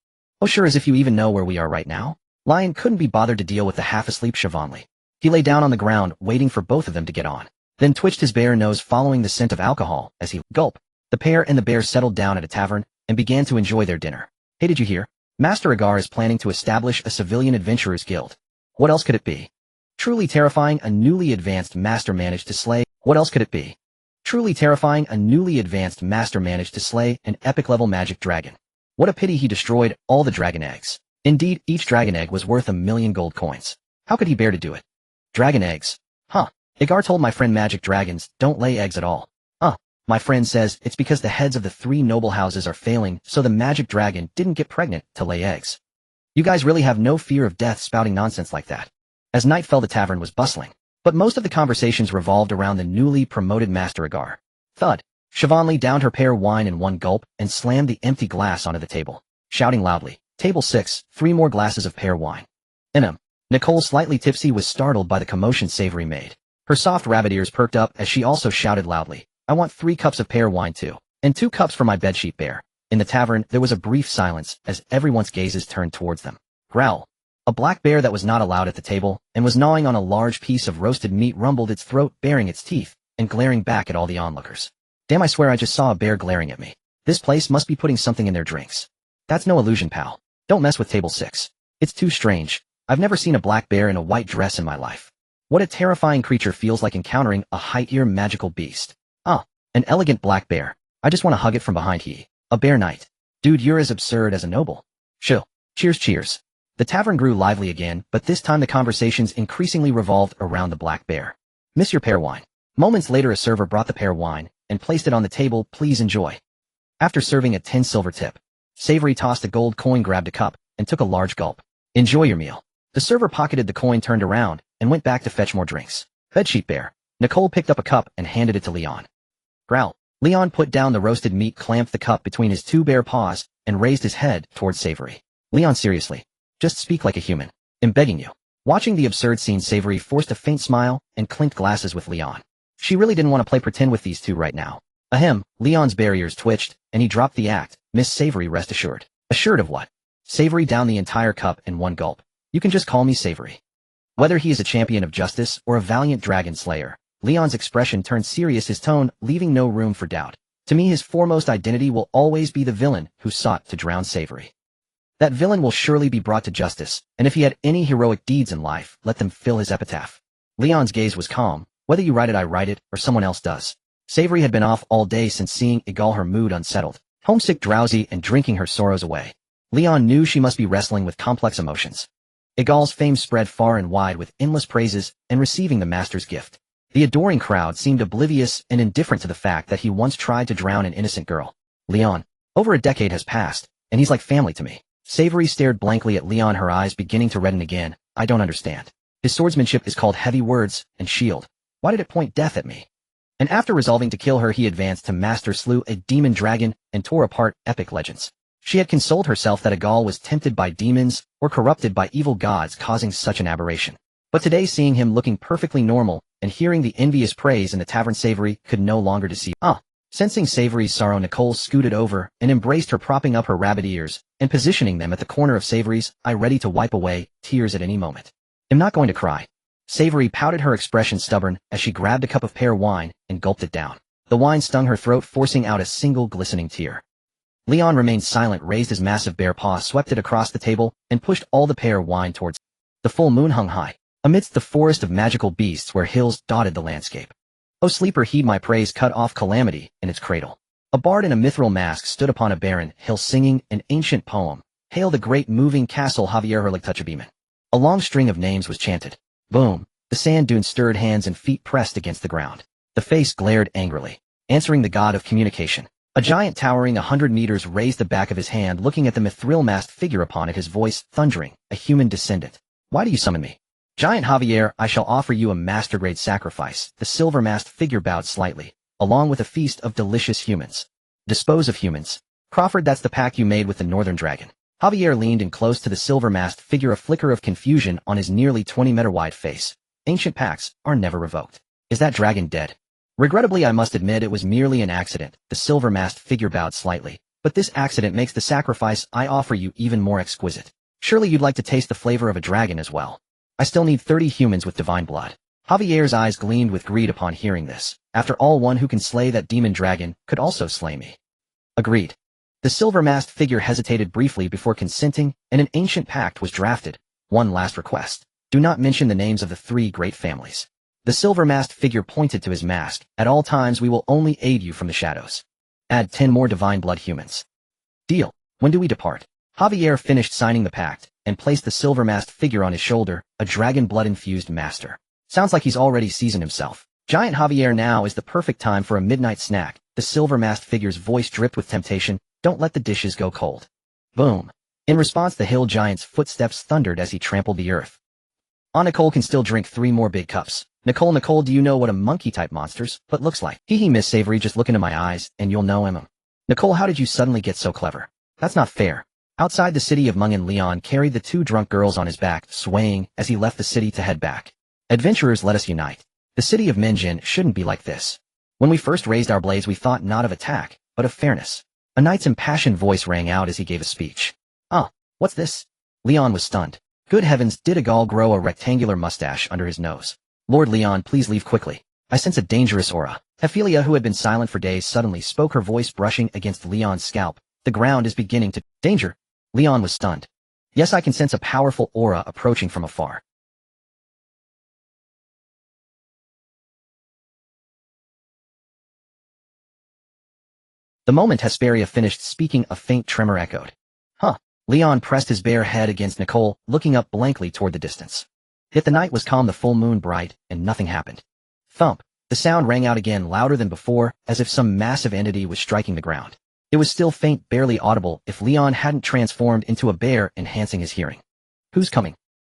Oh, sure, as if you even know where we are right now. Lion couldn't be bothered to deal with the half-asleep Siobhan Lee. He lay down on the ground, waiting for both of them to get on, then twitched his bare nose, following the scent of alcohol as he gulped. The pair and the bear settled down at a tavern and began to enjoy their dinner. Hey, did you hear? Master Agar is planning to establish a civilian adventurers guild. What else could it be? Truly terrifying, a newly advanced master managed to slay. What else could it be? Truly terrifying, a newly advanced master managed to slay an epic-level magic dragon. What a pity he destroyed all the dragon eggs. Indeed, each dragon egg was worth 1,000,000 gold coins. How could he bear to do it? Dragon eggs. Agar told my friend magic dragons don't lay eggs at all. My friend says it's because the heads of the 3 noble houses are failing, so the magic dragon didn't get pregnant to lay eggs. You guys really have no fear of death spouting nonsense like that. As night fell, the tavern was bustling, but most of the conversations revolved around the newly promoted Master Agar. Thud. Siobhan Lee downed her pear wine in one gulp and slammed the empty glass onto the table, shouting loudly, Table 6, 3 more glasses of pear wine. Nicole, slightly tipsy, was startled by the commotion Savory made. Her soft rabbit ears perked up as she also shouted loudly, I want 3 cups of pear wine too, and 2 cups for my bedsheet bear. In the tavern, there was a brief silence as everyone's gazes turned towards them. Growl. A black bear that was not allowed at the table and was gnawing on a large piece of roasted meat rumbled its throat, baring its teeth and glaring back at all the onlookers. Damn, I swear I just saw a bear glaring at me. This place must be putting something in their drinks. That's no illusion, pal. Don't mess with table 6. It's too strange. I've never seen a black bear in a white dress in my life. What a terrifying creature feels like encountering a height-year magical beast. An elegant black bear. I just want to hug it from behind. A bear knight. Dude, you're as absurd as a noble. Chill. Cheers. The tavern grew lively again, but this time the conversations increasingly revolved around the black bear. Miss your pear wine. Moments later, a server brought the pear wine and placed it on the table. Please enjoy. After serving a 10 silver tip, Savory tossed a gold coin, grabbed a cup, and took a large gulp. Enjoy your meal. The server pocketed the coin, turned around, and went back to fetch more drinks. Bedsheet bear. Nicole picked up a cup and handed it to Leon. Growl. Leon put down the roasted meat, clamped the cup between his 2 bare paws, and raised his head towards Savory. Leon, seriously. Just speak like a human. I'm begging you. Watching the absurd scene, Savory forced a faint smile and clinked glasses with Leon. She really didn't want to play pretend with these two right now. Leon's barriers twitched, and he dropped the act. Miss Savory, rest assured. Assured of what? Savory downed the entire cup in one gulp. You can just call me Savory. Whether he is a champion of justice or a valiant dragon slayer, Leon's expression turned serious, his tone leaving no room for doubt. To me, his foremost identity will always be the villain who sought to drown Savory. That villain will surely be brought to justice, and if he had any heroic deeds in life, let them fill his epitaph. Leon's gaze was calm. Whether you write it, I write it, or someone else does. Savory had been off all day since seeing Igal, her mood unsettled, homesick, drowsy, and drinking her sorrows away. Leon knew she must be wrestling with complex emotions. Igal's fame spread far and wide with endless praises and receiving the master's gift. The adoring crowd seemed oblivious and indifferent to the fact that he once tried to drown an innocent girl. Leon, over a decade has passed, and he's like family to me. Savory stared blankly at Leon, her eyes beginning to redden again. I don't understand. His swordsmanship is called heavy words and shield. Why did it point death at me? And after resolving to kill her, he advanced to master, slew a demon dragon, and tore apart epic legends. She had consoled herself that Igal was tempted by demons or corrupted by evil gods causing such an aberration. But today, seeing him looking perfectly normal and hearing the envious praise in the tavern, Savory could no longer deceive. Sensing Savory's sorrow, Nicole scooted over and embraced her, propping up her rabbit ears and positioning them at the corner of Savory's eye, ready to wipe away tears at any moment. I'm not going to cry. Savory pouted, her expression stubborn, as she grabbed a cup of pear wine and gulped it down. The wine stung her throat, forcing out a single glistening tear. Leon remained silent, raised his massive bare paw, swept it across the table, and pushed all the pear wine towards him. The full moon hung high, amidst the forest of magical beasts where hills dotted the landscape. O sleeper, heed my praise, cut off calamity in its cradle. A bard in a mithril mask stood upon a barren hill singing an ancient poem. Hail the great moving castle Javier Herligtuchabiman. A long string of names was chanted. Boom. The sand dunes stirred, hands and feet pressed against the ground. The face glared angrily, answering the god of communication. A giant towering 100 meters raised the back of his hand, looking at the mithril-masked figure upon it, his voice thundering, a human descendant. Why do you summon me? Giant Javier, I shall offer you a master-grade sacrifice. The silver-masked figure bowed slightly, along with a feast of delicious humans. Dispose of humans. Crawford, that's the pact you made with the northern dragon. Javier leaned in close to the silver-masked figure, a flicker of confusion on his nearly 20-meter-wide face. Ancient pacts are never revoked. Is that dragon dead? Regrettably, I must admit it was merely an accident. The silver-masked figure bowed slightly. But this accident makes the sacrifice I offer you even more exquisite. Surely you'd like to taste the flavor of a dragon as well. I still need 30 humans with divine blood. Javier's eyes gleamed with greed upon hearing this. After all, one who can slay that demon dragon could also slay me. Agreed. The silver-masked figure hesitated briefly before consenting, and an ancient pact was drafted. One last request. Do not mention the names of the 3 great families. The silver-masked figure pointed to his mask. At all times we will only aid you from the shadows. Add 10 more divine blood humans. Deal. When do we depart? Javier finished signing the pact and placed the silver-masked figure on his shoulder, a dragon blood-infused master. Sounds like he's already seasoned himself. Giant Javier, now is the perfect time for a midnight snack. The silver-masked figure's voice dripped with temptation. Don't let the dishes go cold. Boom. In response, the hill giant's footsteps thundered as he trampled the earth. Nicole can still drink 3 more big cups. Nicole, do you know what a monkey-type monster's butt looks like? Hee, Miss Savory, just look into my eyes, and you'll know him. Nicole, how did you suddenly get so clever? That's not fair. Outside the city of Mungen, Leon carried the 2 drunk girls on his back, swaying as he left the city to head back. Adventurers, let us unite. The city of Mingen shouldn't be like this. When we first raised our blades, we thought not of attack, but of fairness. A knight's impassioned voice rang out as he gave a speech. What's this? Leon was stunned. Good heavens, did Igal grow a rectangular mustache under his nose? Lord Leon, please leave quickly. I sense a dangerous aura. Hephalia, who had been silent for days, suddenly spoke, her voice brushing against Leon's scalp. The ground is beginning to... Danger! Leon was stunned. Yes, I can sense a powerful aura approaching from afar. The moment Hesperia finished speaking, a faint tremor echoed. Leon pressed his bare head against Nicole, looking up blankly toward the distance. Yet the night was calm, the full moon bright, and nothing happened. Thump. The sound rang out again, louder than before, as if some massive entity was striking the ground. It was still faint, barely audible, if Leon hadn't transformed into a bear, enhancing his hearing. Who's coming?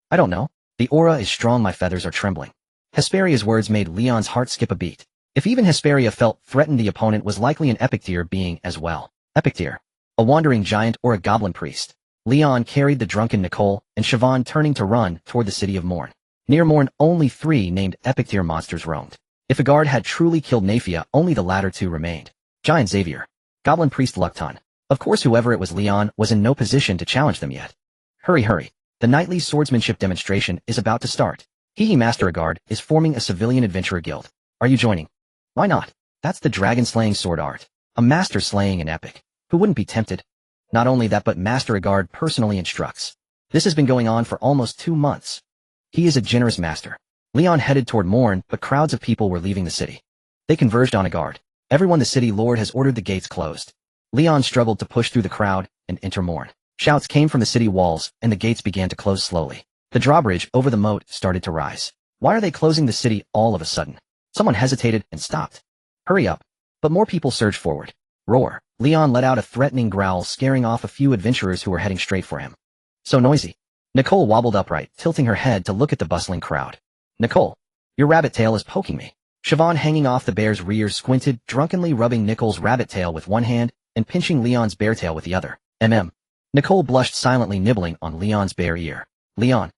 I don't know. The aura is strong, my feathers are trembling. Hesperia's words made Leon's heart skip a beat. If even Hesperia felt threatened, the opponent was likely an epicteer being as well. Epicteer. A wandering giant or a goblin priest. Leon carried the drunken Nicole and Siobhan, turning to run toward the city of Morn. Near Morn, only 3 named epicteer monsters roamed. If a guard had truly killed Nafia, only the latter 2 remained. Giant Xavier. Goblin priest Lucton. Of course whoever it was, Leon was in no position to challenge them yet. Hurry, hurry. The nightly swordsmanship demonstration is about to start. Master Agard is forming a civilian adventurer guild. Are you joining? Why not? That's the dragon-slaying sword art. A master slaying an epic. Who wouldn't be tempted? Not only that, but Master Agard personally instructs. This has been going on for almost 2 months. He is a generous master. Leon headed toward Morn, but crowds of people were leaving the city. They converged on Agard. Everyone, the city lord has ordered the gates closed. Leon struggled to push through the crowd and enter Morn. Shouts came from the city walls, and the gates began to close slowly. The drawbridge over the moat started to rise. Why are they closing the city all of a sudden? Someone hesitated and stopped. Hurry up. But more people surged forward. Roar. Leon let out a threatening growl, scaring off a few adventurers who were heading straight for him. So noisy. Nicole wobbled upright, tilting her head to look at the bustling crowd. Nicole, your rabbit tail is poking me. Siobhan, hanging off the bear's rear, squinted, drunkenly rubbing Nicole's rabbit tail with one hand and pinching Leon's bear tail with the other. Nicole blushed, silently nibbling on Leon's bare ear. Leon.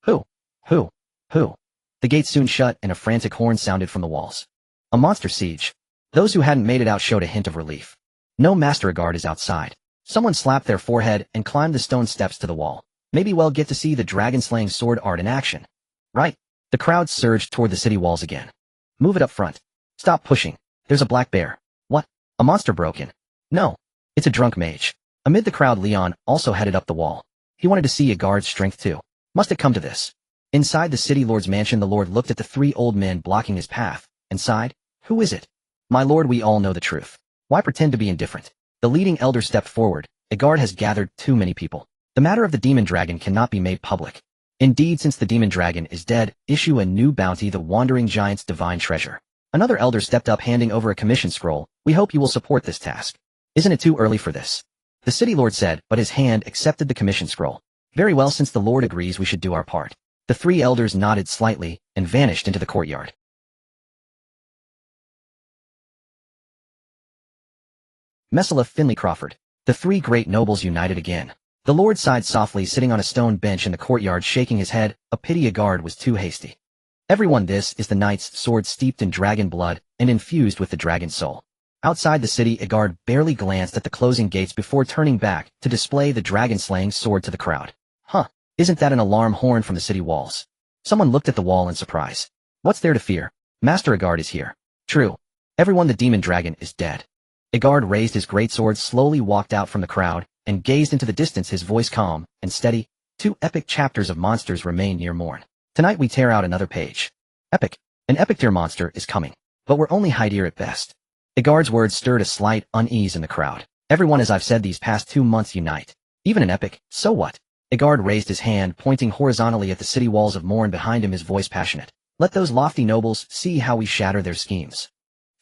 Who? The gate soon shut and a frantic horn sounded from the walls. A monster siege. Those who hadn't made it out showed a hint of relief. No Master Agard is outside. Someone slapped their forehead and climbed the stone steps to the wall. Maybe we'll get to see the dragon-slaying sword art in action. Right. The crowd surged toward the city walls again. Move it up front. Stop pushing. There's a black bear. What? A monster broke in. No. It's a drunk mage. Amid the crowd, Leon also headed up the wall. He wanted to see Agard's strength too. Must it come to this? Inside the city lord's mansion, the lord looked at the 3 old men blocking his path and sighed. Who is it? My lord, we all know the truth. Why pretend to be indifferent? The leading elder stepped forward. Agard has gathered too many people. The matter of the demon dragon cannot be made public. Indeed, since the demon dragon is dead, issue a new bounty, the wandering giant's divine treasure. Another elder stepped up, handing over a commission scroll. We hope you will support this task. Isn't it too early for this? The city lord said, but his hand accepted the commission scroll. Very well, since the lord agrees, we should do our part. The 3 elders nodded slightly and vanished into the courtyard. Messala, Finley, Crawford. The 3 great nobles united again. The lord sighed softly, sitting on a stone bench in the courtyard, shaking his head. A pity Agard was too hasty. Everyone, this is the knight's sword steeped in dragon blood and infused with the dragon soul. Outside the city, Agard barely glanced at the closing gates before turning back to display the dragon-slaying sword to the crowd. Huh, isn't that an alarm horn from the city walls? Someone looked at the wall in surprise. What's there to fear? Master Agard is here. True. Everyone, the demon dragon is dead. Agard raised his great sword, slowly walked out from the crowd, and gazed into the distance, his voice calm and steady. 2 epic chapters of monsters remain near Morn. Tonight we tear out another page. Epic. An epic tier monster is coming. But we're only high tier at best. Agard's words stirred a slight unease in the crowd. Everyone, as I've said these past 2 months, unite. Even an epic, so what? Agard raised his hand, pointing horizontally at the city walls of Morn behind him, his voice passionate. Let those lofty nobles see how we shatter their schemes.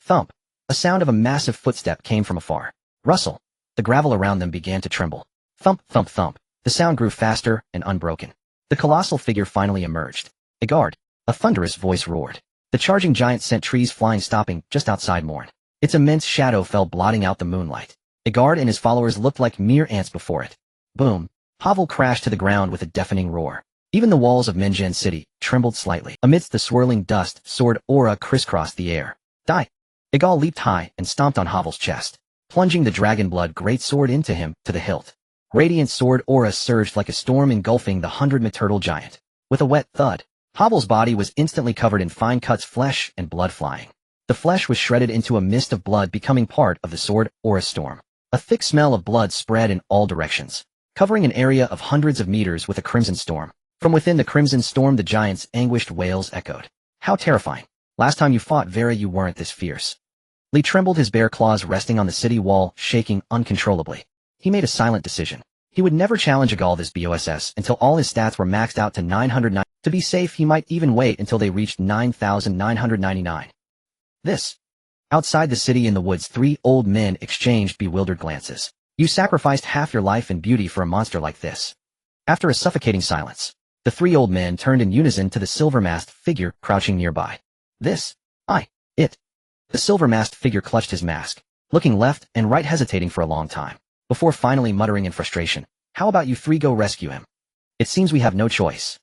Thump. A sound of a massive footstep came from afar. Rustle. The gravel around them began to tremble. Thump, thump, thump. The sound grew faster and unbroken. The colossal figure finally emerged. Agard. A thunderous voice roared. The charging giant sent trees flying, stopping just outside Morn. Its immense shadow fell, blotting out the moonlight. Agard and his followers looked like mere ants before it. Boom. Havel crashed to the ground with a deafening roar. Even the walls of Mengen City trembled slightly. Amidst the swirling dust, sword aura crisscrossed the air. Die! Agal leaped high and stomped on Havel's chest, plunging the dragon blood great sword into him to the hilt. Radiant sword aura surged like a storm, engulfing the 100-meter turtle giant. With a wet thud, Havel's body was instantly covered in fine cuts, flesh and blood flying. The flesh was shredded into a mist of blood, becoming part of the sword aura storm. A thick smell of blood spread in all directions, covering an area of hundreds of meters with a crimson storm. From within the crimson storm, the giant's anguished wails echoed. How terrifying. Last time you fought Vera, you weren't this fierce. Lee trembled, his bare claws resting on the city wall, shaking uncontrollably. He made a silent decision. He would never challenge Agal this BOSS until all his stats were maxed out to 909. To be safe, he might even wait until they reached 9,999. This. Outside the city in the woods, 3 old men exchanged bewildered glances. You sacrificed half your life and beauty for a monster like this. After a suffocating silence, the 3 old men turned in unison to the silver-masked figure crouching nearby. This. It. The silver-masked figure clutched his mask, looking left and right, hesitating for a long time, before finally muttering in frustration, "How about you 3 go rescue him? It seems we have no choice."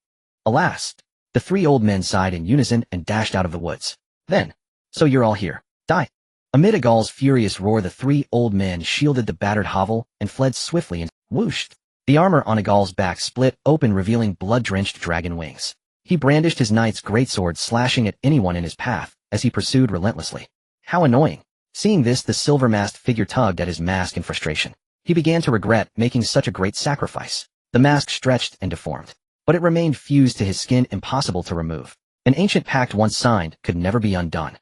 Alas. The 3 old men sighed in unison and dashed out of the woods. Then. So you're all here. Die. Amid Agal's furious roar, the three old men shielded the battered hovel and fled swiftly and whooshed. The armor on Agal's back split open, revealing blood-drenched dragon wings. He brandished his knight's greatsword, slashing at anyone in his path as he pursued relentlessly. How annoying. Seeing this, the silver-masked figure tugged at his mask in frustration. He began to regret making such a great sacrifice. The mask stretched and deformed, but it remained fused to his skin, impossible to remove. An ancient pact once signed could never be undone.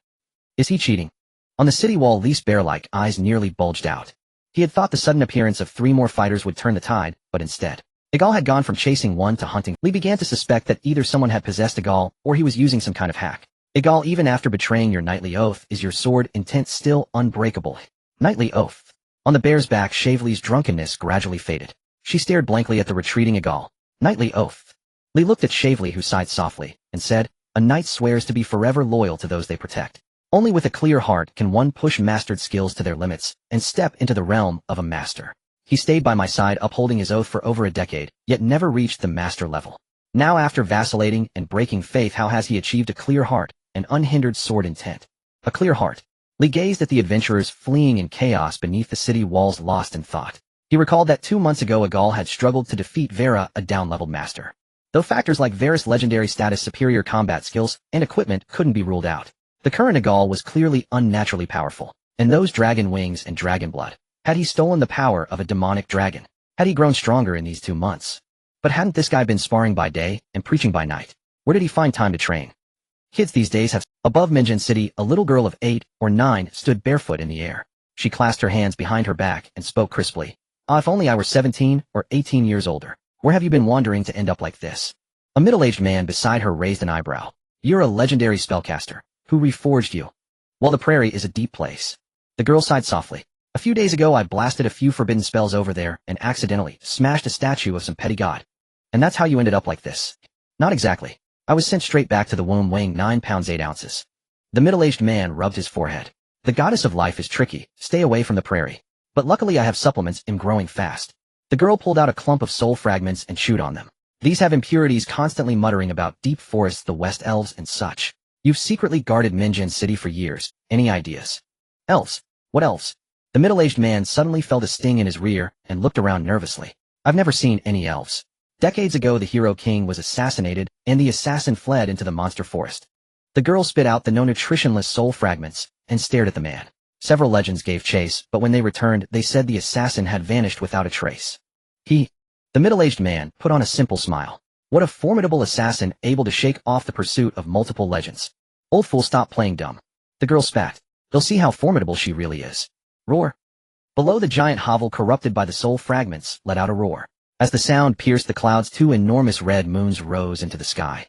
Is he cheating? On the city wall, Lee's bear-like eyes nearly bulged out. He had thought the sudden appearance of 3 more fighters would turn the tide, but instead, Agal had gone from chasing one to hunting. Lee began to suspect that either someone had possessed Agal or he was using some kind of hack. Agal, even after betraying your knightly oath, is your sword intent still unbreakable? Knightly oath. On the bear's back, Shavely's drunkenness gradually faded. She stared blankly at the retreating Agal. Knightly oath. Lee looked at Shavely, who sighed softly, and said, "A knight swears to be forever loyal to those they protect. Only with a clear heart can one push mastered skills to their limits and step into the realm of a master. He stayed by my side, upholding his oath for over a decade, yet never reached the master level. Now, after vacillating and breaking faith, how has he achieved a clear heart and unhindered sword intent?" A clear heart. Lee gazed at the adventurers fleeing in chaos beneath the city walls, lost in thought. He recalled that 2 months ago Agal had struggled to defeat Vera, a down-leveled master. Though factors like Vera's legendary status, superior combat skills, and equipment couldn't be ruled out, the current Agal was clearly unnaturally powerful. And those dragon wings and dragon blood. Had he stolen the power of a demonic dragon? Had he grown stronger in these 2 months? But hadn't this guy been sparring by day and preaching by night? Where did he find time to train? Kids these days have... Above Minjin City, a little girl of 8 or 9 stood barefoot in the air. She clasped her hands behind her back and spoke crisply. "Ah, if only I were 17 or 18 years older. Where have you been wandering to end up like this?" A middle-aged man beside her raised an eyebrow. "You're a legendary spellcaster. Who reforged you?" "Well, the prairie is a deep place." The girl sighed softly. "A few days ago I blasted a few forbidden spells over there and accidentally smashed a statue of some petty god. And that's how you ended up like this?" "Not exactly. I was sent straight back to the womb weighing 9 pounds 8 ounces. The middle-aged man rubbed his forehead. "The goddess of life is tricky. Stay away from the prairie. But luckily I have supplements. I'm growing fast." The girl pulled out a clump of soul fragments and chewed on them. "These have impurities," constantly muttering about deep forests, the West Elves, and such. "You've secretly guarded Minjin City for years. Any ideas?" "Elves? What elves?" The middle-aged man suddenly felt a sting in his rear and looked around nervously. "I've never seen any elves. Decades ago the hero king was assassinated, and the assassin fled into the monster forest." The girl spit out the no-nutritionless soul fragments and stared at the man. "Several legends gave chase, but when they returned, they said the assassin had vanished without a trace." The middle-aged man put on a simple smile. What a formidable assassin, able to shake off the pursuit of multiple legends. "Old fool, stop playing dumb." The girl spat. "They'll see how formidable she really is." Roar. Below, the giant hovel, corrupted by the soul fragments, let out a roar. As the sound pierced the clouds, 2 enormous red moons rose into the sky.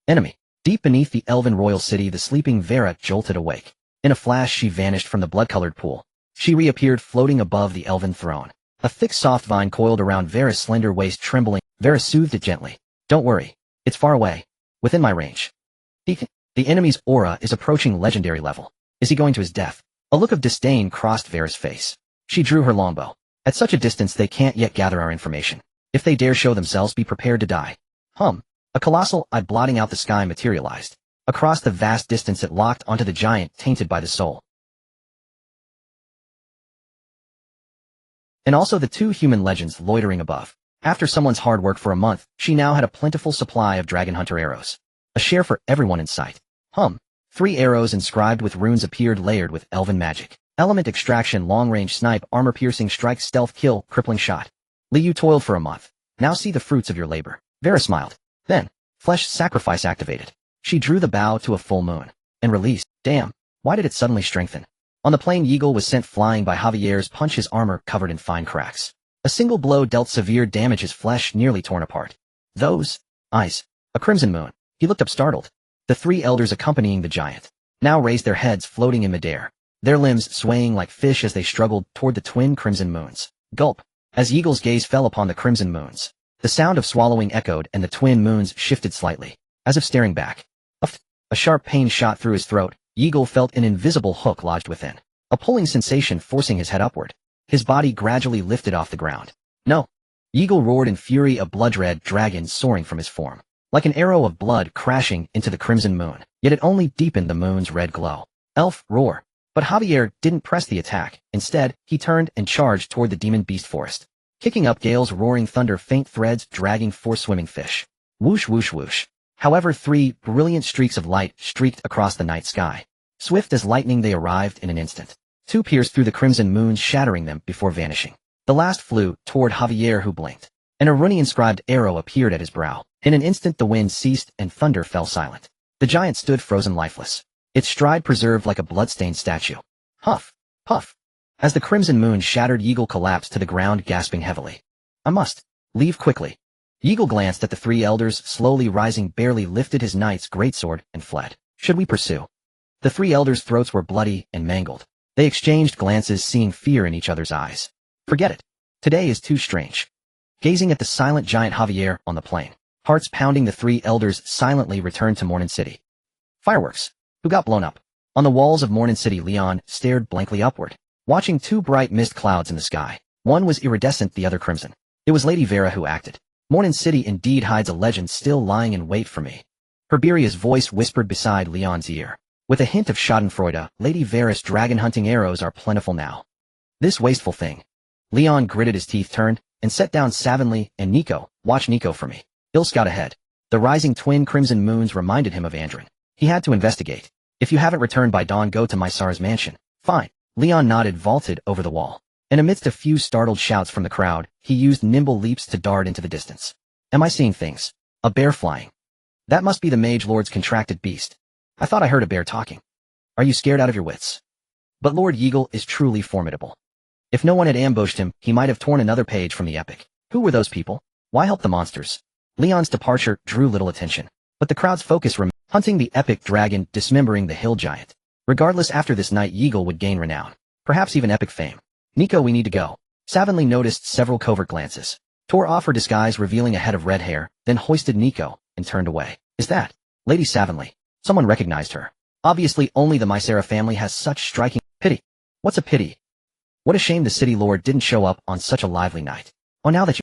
Enemy. Deep beneath the elven royal city, the sleeping Vera jolted awake. In a flash, she vanished from the blood-colored pool. She reappeared floating above the elven throne. A thick soft vine coiled around Vera's slender waist, trembling. Vera soothed it gently. "Don't worry. It's far away. Within my range." The enemy's aura is approaching legendary level. Is he going to his death? A look of disdain crossed Vera's face. She drew her longbow. "At such a distance they can't yet gather our information. If they dare show themselves, be prepared to die." A colossal eye blotting out the sky materialized. Across the vast distance it locked onto the giant, tainted by the soul. And also the 2 human legends loitering above. After someone's hard work for a month, she now had a plentiful supply of dragon hunter arrows. A share for everyone in sight. 3 arrows inscribed with runes appeared, layered with elven magic. Element extraction, long-range snipe, armor-piercing strike, stealth kill, crippling shot. "Lee, you toiled for a month. Now see the fruits of your labor." Vera smiled. Then, flesh sacrifice activated. She drew the bow to a full moon and released. Damn, why did it suddenly strengthen? On the plain, Yeagle was sent flying by Javier's punch, his armor covered in fine cracks. A single blow dealt severe damage, his flesh nearly torn apart. Those eyes. A crimson moon. He looked up startled. The 3 elders accompanying the giant now raised their heads, floating in midair, their limbs swaying like fish as they struggled toward the twin crimson moons. Gulp. As Yeagle's gaze fell upon the crimson moons, the sound of swallowing echoed and the twin moons shifted slightly, as if staring back. A sharp pain shot through his throat. Yeagle felt an invisible hook lodged within, a pulling sensation forcing his head upward. His body gradually lifted off the ground. "No!" Yeagle roared in fury, a blood-red dragon soaring from his form, like an arrow of blood crashing into the crimson moon, yet it only deepened the moon's red glow. "Elf, roar!" But Javier didn't press the attack. Instead, he turned and charged toward the demon beast forest. Kicking up gales, roaring thunder, faint threads dragging four swimming fish. Whoosh, whoosh, whoosh. However, 3 brilliant streaks of light streaked across the night sky. Swift as lightning they arrived in an instant. 2 pierced through the crimson moon, shattering them before vanishing. The last flew toward Javier, who blinked. An rune-inscribed arrow appeared at his brow. In an instant the wind ceased and thunder fell silent. The giant stood frozen lifeless, its stride preserved like a blood-stained statue. Huff, puff. As the crimson moon shattered, Yeagle collapsed to the ground, gasping heavily. I must leave quickly. Yeagle glanced at the 3 elders, slowly rising, barely lifted his knight's greatsword, and fled. Should we pursue? The 3 elders' throats were bloody and mangled. They exchanged glances, seeing fear in each other's eyes. Forget it. Today is too strange. Gazing at the silent giant Javier on the plain, hearts pounding, the 3 elders silently returned to Mornin City. Fireworks. Who got blown up? On the walls of Mornin City, Leon stared blankly upward, watching 2 bright mist clouds in the sky. One was iridescent, the other crimson. It was Lady Vera who acted. Mornin City indeed hides a legend still lying in wait for me. Herberia's voice whispered beside Leon's ear. With a hint of schadenfreude, Lady Vera's dragon-hunting arrows are plentiful now. This wasteful thing. Leon gritted his teeth, turned, and sat down savagely. And Nico, watch Nico for me. He'll scout ahead. The rising twin crimson moons reminded him of Andrin. He had to investigate. If you haven't returned by dawn, go to Mysara's mansion. Fine. Leon nodded, vaulted over the wall. And amidst a few startled shouts from the crowd, he used nimble leaps to dart into the distance. Am I seeing things? A bear flying. That must be the mage lord's contracted beast. I thought I heard a bear talking. Are you scared out of your wits? But Lord Yeagle is truly formidable. If no one had ambushed him, he might have torn another page from the epic. Who were those people? Why help the monsters? Leon's departure drew little attention, but the crowd's focus remained. Hunting the epic dragon, dismembering the hill giant. Regardless, after this night, Yeagle would gain renown. Perhaps even epic fame. Nico, we need to go. Savonly noticed several covert glances. Tore off her disguise, revealing a head of red hair, then hoisted Nico, and turned away. Is that Lady Savonly? Someone recognized her. Obviously only the Mysara family has such striking pity. What's a pity? What a shame the city lord didn't show up on such a lively night. Oh, now that you...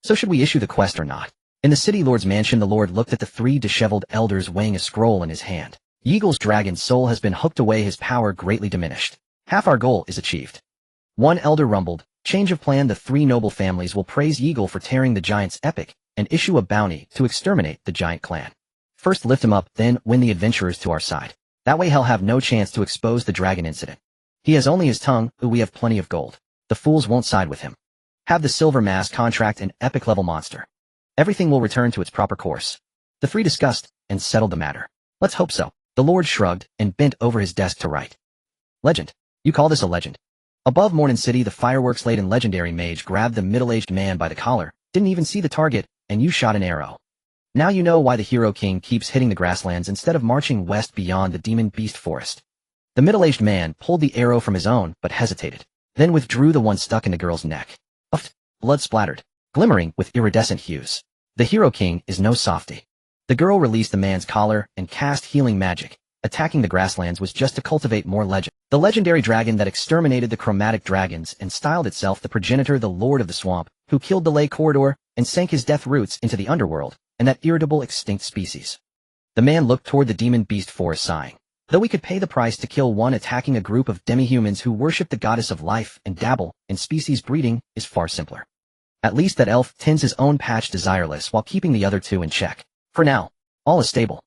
So should we issue the quest or not? In the city lord's mansion, the lord looked at the 3 disheveled elders, weighing a scroll in his hand. Yeagle's dragon soul has been hooked away, his power greatly diminished. Half our goal is achieved. One elder rumbled, change of plan. The 3 noble families will praise Yeagle for tearing the giant's epic, and issue a bounty to exterminate the giant clan. First lift him up, then win the adventurers to our side. That way he'll have no chance to expose the dragon incident. He has only his tongue, we have plenty of gold. The fools won't side with him. Have the silver mask contract an epic level monster. Everything will return to its proper course. The 3 discussed and settled the matter. Let's hope so. The lord shrugged and bent over his desk to write. Legend. You call this a legend? Above Mornin City, the fireworks-laden legendary mage grabbed the middle-aged man by the collar, didn't even see the target, and you shot an arrow. Now you know why the hero king keeps hitting the grasslands instead of marching west beyond the demon beast forest. The middle-aged man pulled the arrow from his own, but hesitated, then withdrew the one stuck in the girl's neck. Uffed, blood splattered, glimmering with iridescent hues. The hero king is no softy. The girl released the man's collar and cast healing magic. Attacking the grasslands was just to cultivate more legend. The legendary dragon that exterminated the chromatic dragons and styled itself the progenitor, the lord of the swamp, who killed the lay corridor and sank his death roots into the underworld, and that irritable extinct species. The man looked toward the demon beast forest, sighing. Though we could pay the price to kill one, attacking a group of demi-humans who worship the goddess of life and dabble in species breeding is far simpler. At least that elf tends his own patch desireless while keeping the other 2 in check. For now, all is stable.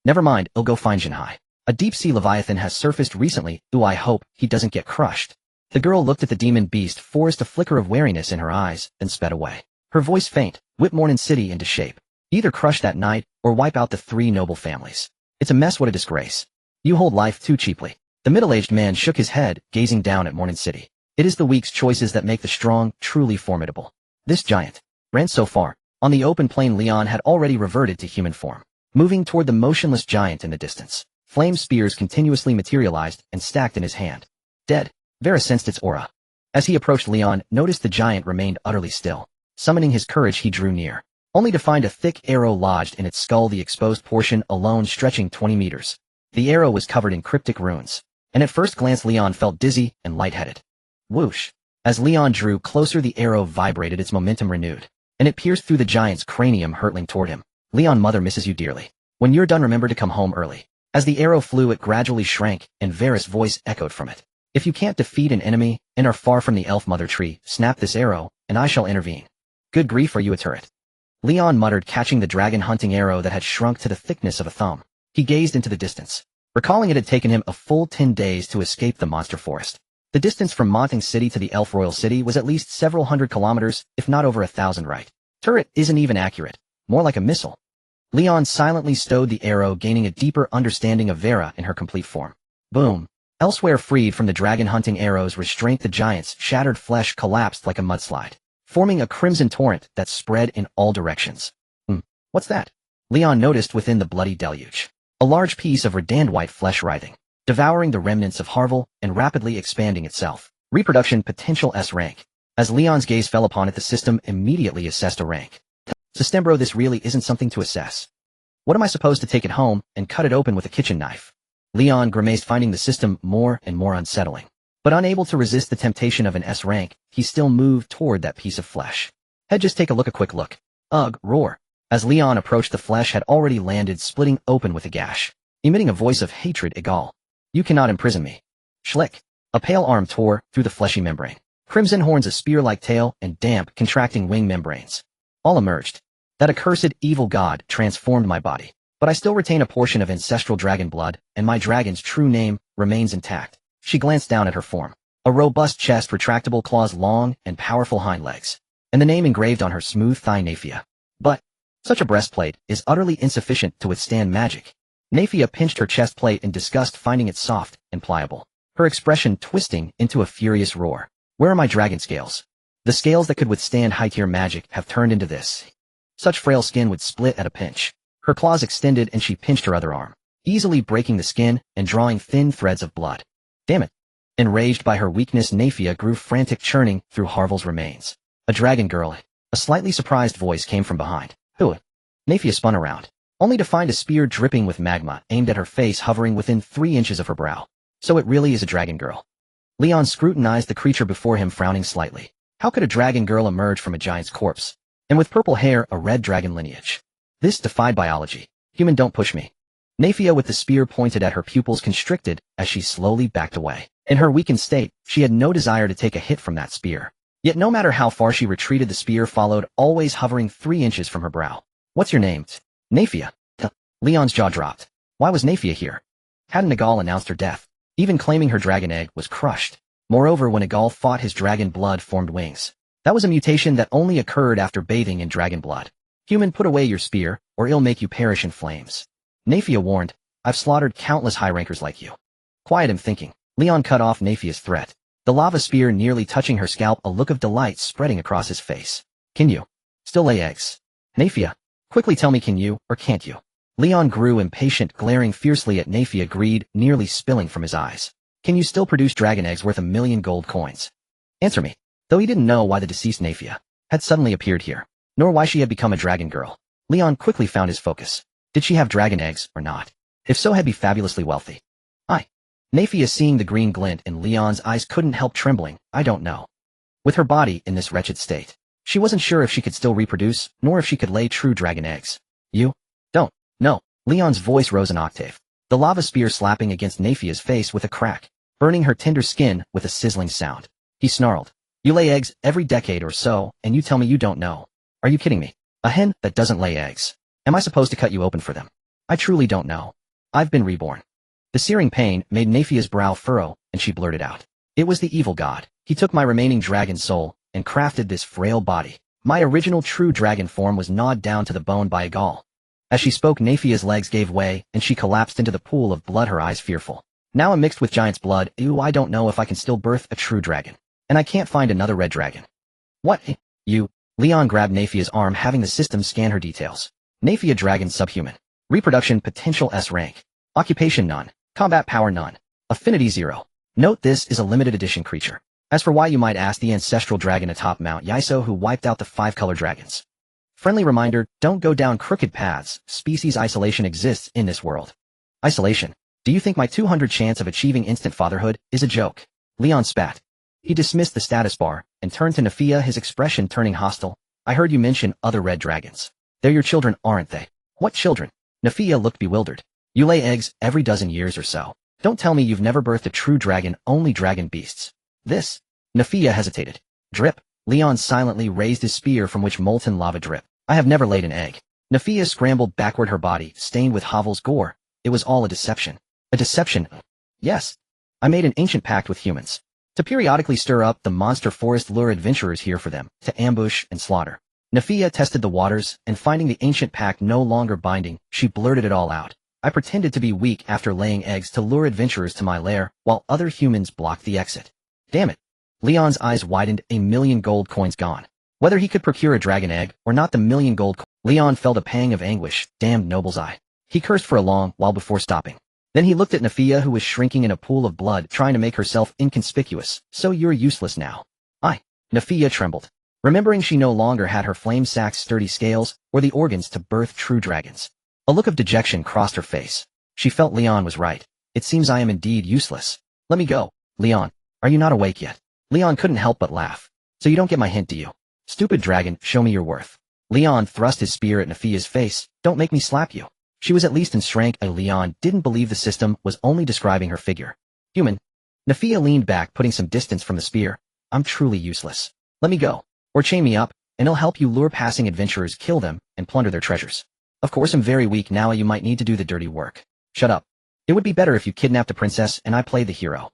Never mind, I'll go find Jinhai. A deep-sea leviathan has surfaced recently, I hope he doesn't get crushed. The girl looked at the demon beast forest, a flicker of wariness in her eyes, then sped away. Her voice faint, whip Mornin City into shape. Either crush that knight, or wipe out the 3 noble families. It's a mess, what a disgrace. You hold life too cheaply. The middle-aged man shook his head, gazing down at Mornin City. It is the weak's choices that make the strong truly formidable. This giant ran so far. On the open plain, Leon had already reverted to human form, moving toward the motionless giant in the distance. Flame spears continuously materialized and stacked in his hand. Dead. Vera sensed its aura. As he approached, Leon noticed the giant remained utterly still. Summoning his courage, he drew near, only to find a thick arrow lodged in its skull, the exposed portion alone stretching 20 meters. The arrow was covered in cryptic runes, and at first glance Leon felt dizzy and lightheaded. Whoosh. As Leon drew closer, the arrow vibrated, its momentum renewed, and it pierced through the giant's cranium, hurtling toward him. Leon, mother misses you dearly. When you're done, remember to come home early. As the arrow flew, it gradually shrank, and Varys' voice echoed from it. If you can't defeat an enemy, and are far from the elf mother tree, snap this arrow, and I shall intervene. Good grief, are you a turret? Leon muttered, catching the dragon-hunting arrow that had shrunk to the thickness of a thumb. He gazed into the distance, recalling it had taken him a full 10 days to escape the monster forest. The distance from Monting City to the Elf Royal City was at least several hundred kilometers, if not over 1,000, right? Turret isn't even accurate. More like a missile. Leon silently stowed the arrow, gaining a deeper understanding of Vera in her complete form. Boom. Elsewhere, freed from the dragon-hunting arrow's restraint, the giant's shattered flesh collapsed like a mudslide, forming a crimson torrent that spread in all directions. What's that? Leon noticed within the bloody deluge. A large piece of redand white flesh writhing, devouring the remnants of Harval and rapidly expanding itself. Reproduction potential S rank. As Leon's gaze fell upon it, the system immediately assessed a rank. Systembro, this really isn't something to assess. What am I supposed to take it home and cut it open with a kitchen knife? Leon grimaced, finding the system more and more unsettling. But unable to resist the temptation of an S rank, he still moved toward that piece of flesh. Head, just take a look, a quick look. Ugh, roar. As Leon approached, the flesh had already landed, splitting open with a gash, emitting a voice of hatred. Egal. You cannot imprison me. Schlick. A pale arm tore through the fleshy membrane. Crimson horns, a spear-like tail, and damp, contracting wing membranes all emerged. That accursed evil god transformed my body, but I still retain a portion of ancestral dragon blood, and my dragon's true name remains intact. She glanced down at her form. A robust chest, retractable claws, long and powerful hind legs, and the name engraved on her smooth thigh, Nafia. But such a breastplate is utterly insufficient to withstand magic. Nafia pinched her chest plate in disgust, finding it soft and pliable, her expression twisting into a furious roar. Where are my dragon scales? The scales that could withstand high-tier magic have turned into this. Such frail skin would split at a pinch. Her claws extended, and she pinched her other arm, easily breaking the skin and drawing thin threads of blood. Damn it. Enraged by her weakness, Nafia grew frantic, churning through Harval's remains. A dragon girl. A slightly surprised voice came from behind. Who? Nafia spun around, only to find a spear dripping with magma aimed at her face, hovering within 3 inches of her brow. So it really is a dragon girl. Leon scrutinized the creature before him, frowning slightly. How could a dragon girl emerge from a giant's corpse? And with purple hair, a red dragon lineage. This defied biology. Human, don't push me. Nafia, with the spear pointed at her, pupils constricted as she slowly backed away. In her weakened state, she had no desire to take a hit from that spear. Yet no matter how far she retreated, the spear followed, always hovering 3 inches from her brow. What's your name? Nafia. Leon's jaw dropped. Why was Nafia here? Hadn't Nagal announced her death? Even claiming her dragon egg was crushed. Moreover, when Nagal fought, his dragon blood formed wings. That was a mutation that only occurred after bathing in dragon blood. Human, put away your spear, or it'll make you perish in flames. Nafia warned. I've slaughtered countless high-rankers like you. Quiet, I'm thinking. Leon cut off Nafia's threat, the lava spear nearly touching her scalp, a look of delight spreading across his face. Can you still lay eggs? Nafia, quickly tell me, can you, or can't you? Leon grew impatient, glaring fiercely at Nafia, greed nearly spilling from his eyes. Can you still produce dragon eggs worth 1,000,000 gold coins? Answer me. Though he didn't know why the deceased Nafia had suddenly appeared here, nor why she had become a dragon girl, Leon quickly found his focus. Did she have dragon eggs or not? If so, had be fabulously wealthy. Nafia, seeing the green glint in Leon's eyes, couldn't help trembling. I don't know. With her body in this wretched state, she wasn't sure if she could still reproduce, nor if she could lay true dragon eggs. You don't know. Leon's voice rose an octave, the lava spear slapping against Nafia's face with a crack, burning her tender skin with a sizzling sound. He snarled. You lay eggs every decade or so, and you tell me you don't know. Are you kidding me? A hen that doesn't lay eggs. Am I supposed to cut you open for them? I truly don't know. I've been reborn. The searing pain made Nafia's brow furrow, and she blurted out. It was the evil god. He took my remaining dragon soul and crafted this frail body. My original true dragon form was gnawed down to the bone by a gall. As she spoke, Nafia's legs gave way, and she collapsed into the pool of blood, her eyes fearful. Now I'm mixed with giant's blood. Ew, I don't know if I can still birth a true dragon. And I can't find another red dragon. What? You? Leon grabbed Nafia's arm, having the system scan her details. Nafia, dragon subhuman. Reproduction potential S rank. Occupation none. Combat power none. Affinity 0. Note this is a limited edition creature. As for why, you might ask the ancestral dragon atop Mount Yaiso who wiped out the 5-color dragons. Friendly reminder, don't go down crooked paths. Species isolation exists in this world. Isolation. Do you think my 200 chance of achieving instant fatherhood is a joke? Leon spat. He dismissed the status bar and turned to Nafia, his expression turning hostile. I heard you mention other red dragons. They're your children, aren't they? What children? Nafia looked bewildered. You lay eggs every dozen years or so. Don't tell me you've never birthed a true dragon, only dragon beasts. This? Nafia hesitated. Drip. Leon silently raised his spear from which molten lava dripped. I have never laid an egg. Nafia scrambled backward, her body stained with Havel's gore. It was all a deception. A deception? Yes. I made an ancient pact with humans. To periodically stir up the monster forest, lure adventurers here for them, to ambush and slaughter. Nafia tested the waters, and finding the ancient pact no longer binding, she blurted it all out. I pretended to be weak after laying eggs to lure adventurers to my lair, while other humans blocked the exit. Damn it. Leon's eyes widened, 1,000,000 gold coins gone. Whether he could procure a dragon egg, or not, the 1,000,000 gold coins. Leon felt a pang of anguish. Damned noble's eye. He cursed for a long while before stopping. Then he looked at Nafia, who was shrinking in a pool of blood, trying to make herself inconspicuous. So you're useless now. Nafia trembled, remembering she no longer had her flame sack's sturdy scales, or the organs to birth true dragons. A look of dejection crossed her face. She felt Leon was right. It seems I am indeed useless. Let me go. Leon, are you not awake yet? Leon couldn't help but laugh. So you don't get my hint, do you? Stupid dragon, show me your worth. Leon thrust his spear at Nafia's face. Don't make me slap you. She was at least in strength, and Leon didn't believe the system was only describing her figure. Human. Nafia leaned back, putting some distance from the spear. I'm truly useless. Let me go. Or chain me up, and it'll help you lure passing adventurers, kill them, and plunder their treasures. Of course I'm very weak now, you might need to do the dirty work. Shut up. It would be better if you kidnapped a princess and I played the hero.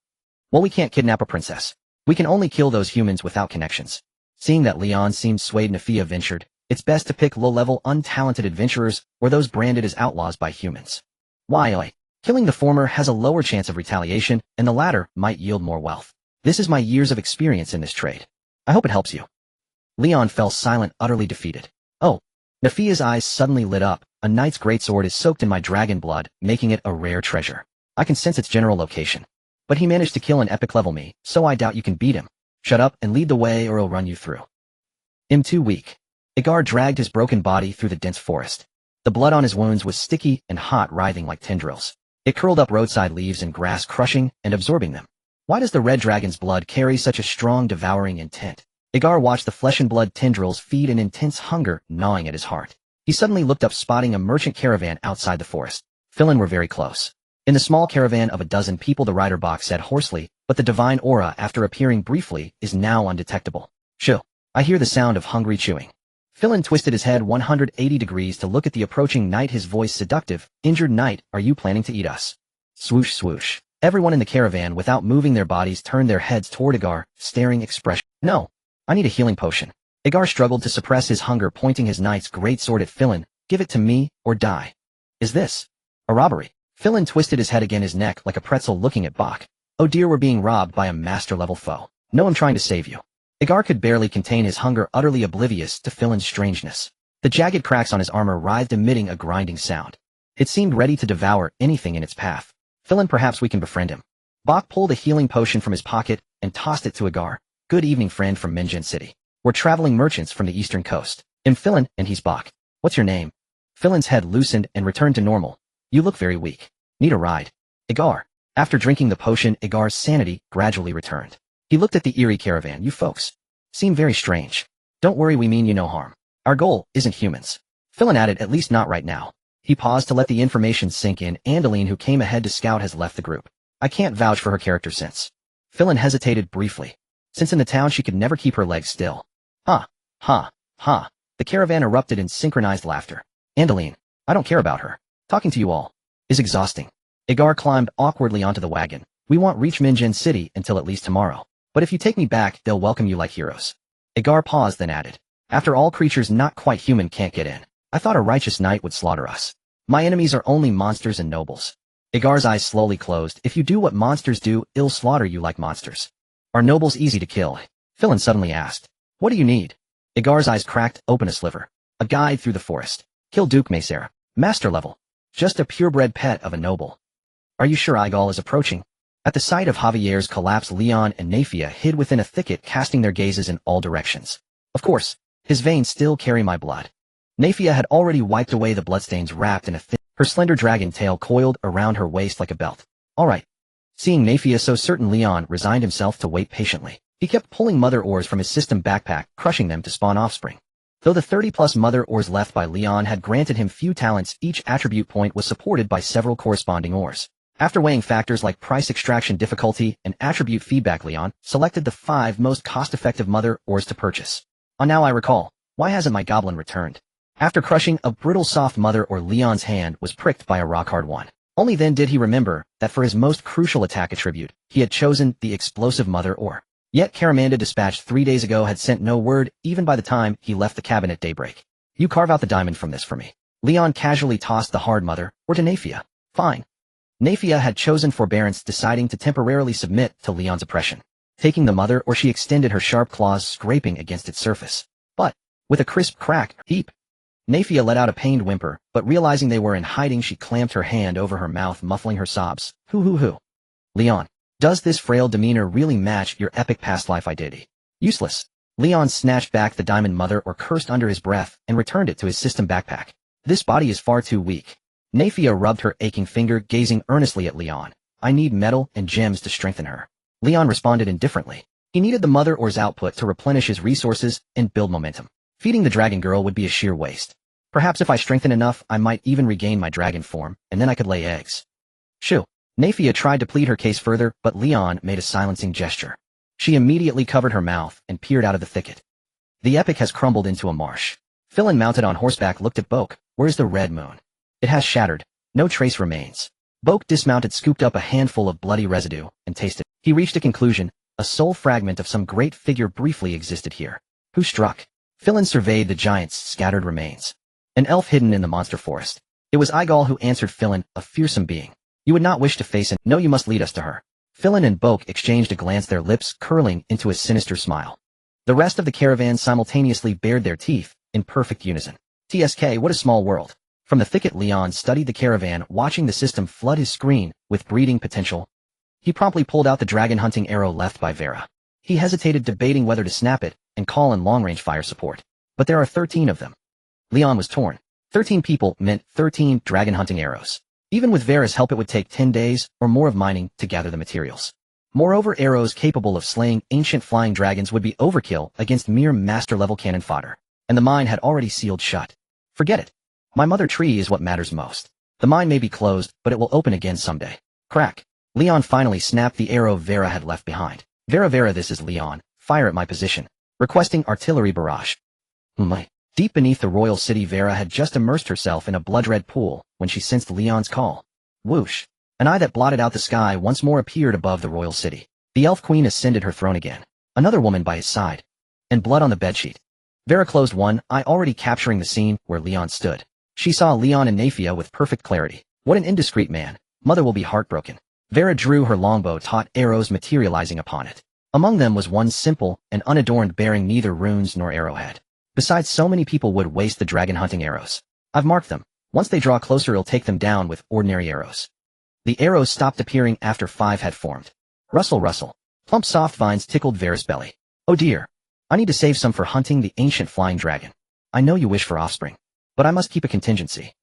Well, we can't kidnap a princess. We can only kill those humans without connections. Seeing that Leon seemed swayed, Nafia ventured, it's best to pick low-level, untalented adventurers, or those branded as outlaws by humans. Why? Killing the former has a lower chance of retaliation, and the latter might yield more wealth. This is my years of experience in this trade. I hope it helps you. Leon fell silent, utterly defeated. Oh. Nafia's eyes suddenly lit up. A knight's greatsword is soaked in my dragon blood, making it a rare treasure. I can sense its general location. But he managed to kill an epic level me, so I doubt you can beat him. Shut up and lead the way, or he'll run you through. I'm too weak. Igar dragged his broken body through the dense forest. The blood on his wounds was sticky and hot, writhing like tendrils. It curled up roadside leaves and grass, crushing and absorbing them. Why does the red dragon's blood carry such a strong, devouring intent? Igar watched the flesh and blood tendrils feed an intense hunger gnawing at his heart. He suddenly looked up, spotting a merchant caravan outside the forest. Philin were very close. In the small caravan of a dozen people, the rider box said hoarsely, but the divine aura, after appearing briefly, is now undetectable. Shoo. I hear the sound of hungry chewing. Philin twisted his head 180 degrees to look at the approaching knight, his voice seductive. Injured knight, are you planning to eat us? Swoosh, swoosh. Everyone in the caravan, without moving their bodies, turned their heads toward Igar, staring expression. No. I need a healing potion. Igar struggled to suppress his hunger, pointing his knight's greatsword at Philin. Give it to me, or die. Is this a robbery? Philin twisted his head again, his neck like a pretzel, looking at Bach. Oh dear, we're being robbed by a master-level foe. No, I'm trying to save you. Igar could barely contain his hunger, utterly oblivious to Philin's strangeness. The jagged cracks on his armor writhed, emitting a grinding sound. It seemed ready to devour anything in its path. Philin, perhaps we can befriend him. Bach pulled a healing potion from his pocket and tossed it to Igar. Good evening, friend from Minjin City. We're traveling merchants from the eastern coast. I'm Philin, and he's Bach. What's your name? Philin's head loosened and returned to normal. You look very weak. Need a ride? Igar. After drinking the potion, Igar's sanity gradually returned. He looked at the eerie caravan. You folks seem very strange. Don't worry, we mean you no harm. Our goal isn't humans. Philin added, at least not right now. He paused to let the information sink in. Andeline, who came ahead to scout, has left the group. I can't vouch for her character since. Philin hesitated briefly. Since in the town she could never keep her legs still. Ha, ha, ha. The caravan erupted in synchronized laughter. Andeline, I don't care about her. Talking to you all is exhausting. Igar climbed awkwardly onto the wagon. We won't reach Minjin City until at least tomorrow. But if you take me back, they'll welcome you like heroes. Igar paused, then added. After all, creatures not quite human can't get in. I thought a righteous knight would slaughter us. My enemies are only monsters and nobles. Igar's eyes slowly closed. If you do what monsters do, it'll slaughter you like monsters. Are nobles easy to kill? Philin suddenly asked. What do you need? Igar's eyes cracked open a sliver. A guide through the forest. Kill Duke Maesera. Master level. Just a purebred pet of a noble. Are you sure Igal is approaching? At the sight of Javier's collapse, Leon and Nafia hid within a thicket, casting their gazes in all directions. Of course, his veins still carry my blood. Nafia had already wiped away the bloodstains, wrapped in a thin. Her slender dragon tail coiled around her waist like a belt. All right. Seeing Nafia so certain, Leon resigned himself to wait patiently. He kept pulling mother ores from his system backpack, crushing them to spawn offspring. Though the 30-plus mother ores left by Leon had granted him few talents, each attribute point was supported by several corresponding ores. After weighing factors like price extraction difficulty and attribute feedback, Leon selected the 5 most cost-effective mother ores to purchase. Now I recall. Why hasn't my goblin returned? After crushing a brittle soft mother ore, Leon's hand was pricked by a rock-hard one. Only then did he remember that for his most crucial attack attribute, he had chosen the explosive mother ore. Yet Caramanda dispatched 3 days ago had sent no word even by the time he left the cabin at daybreak. You carve out the diamond from this for me. Leon casually tossed the hard mother ore to Nafia. Fine. Nafia had chosen forbearance, deciding to temporarily submit to Leon's oppression. Taking the mother ore, she extended her sharp claws, scraping against its surface. But, with a crisp crack, heap. Nafia let out a pained whimper, but realizing they were in hiding, she clamped her hand over her mouth, muffling her sobs. Hoo. Leon, does this frail demeanor really match your epic past life identity? Useless. Leon snatched back the diamond mother ore, cursed under his breath, and returned it to his system backpack. This body is far too weak. Nafia rubbed her aching finger, gazing earnestly at Leon. I need metal and gems to strengthen her. Leon responded indifferently. He needed the mother ore's output to replenish his resources and build momentum. Feeding the dragon girl would be a sheer waste. Perhaps if I strengthen enough, I might even regain my dragon form, and then I could lay eggs. Shoo. Nafia tried to plead her case further, but Leon made a silencing gesture. She immediately covered her mouth and peered out of the thicket. The epic has crumbled into a marsh. Philin, mounted on horseback, looked at Boke. Where's the red moon? It has shattered. No trace remains. Boke dismounted, scooped up a handful of bloody residue, and tasted. He reached a conclusion. A sole fragment of some great figure briefly existed here. Who struck? Philin surveyed the giant's scattered remains. An elf hidden in the monster forest. It was Igal who answered Philin, a fearsome being. You would not wish to face him. No, you must lead us to her. Philin and Boke exchanged a glance, their lips curling into a sinister smile. The rest of the caravan simultaneously bared their teeth, in perfect unison. TSK, what a small world. From the thicket, Leon studied the caravan, watching the system flood his screen with breeding potential. He promptly pulled out the dragon-hunting arrow left by Vera. He hesitated, debating whether to snap it and call in long-range fire support. But there are 13 of them. Leon was torn. 13 people meant 13 dragon-hunting arrows. Even with Vera's help, it would take 10 days or more of mining to gather the materials. Moreover, arrows capable of slaying ancient flying dragons would be overkill against mere master-level cannon fodder. And the mine had already sealed shut. Forget it. My mother tree is what matters most. The mine may be closed, but it will open again someday. Crack. Leon finally snapped the arrow Vera had left behind. Vera, this is Leon. Fire at my position. Requesting artillery barrage. Deep beneath the royal city, Vera had just immersed herself in a blood-red pool when she sensed Leon's call. Whoosh. An eye that blotted out the sky once more appeared above the royal city. The elf queen ascended her throne again. Another woman by his side. And blood on the bedsheet. Vera closed one eye, already capturing the scene where Leon stood. She saw Leon and Nafia with perfect clarity. What an indiscreet man. Mother will be heartbroken. Vera drew her longbow, taut arrows materializing upon it. Among them was one simple and unadorned, bearing neither runes nor arrowhead. Besides, so many people would waste the dragon-hunting arrows. I've marked them. Once they draw closer, he'll take them down with ordinary arrows. The arrows stopped appearing after 5 had formed. Rustle, rustle. Plump soft vines tickled Vera's belly. Oh dear. I need to save some for hunting the ancient flying dragon. I know you wish for offspring. But I must keep a contingency.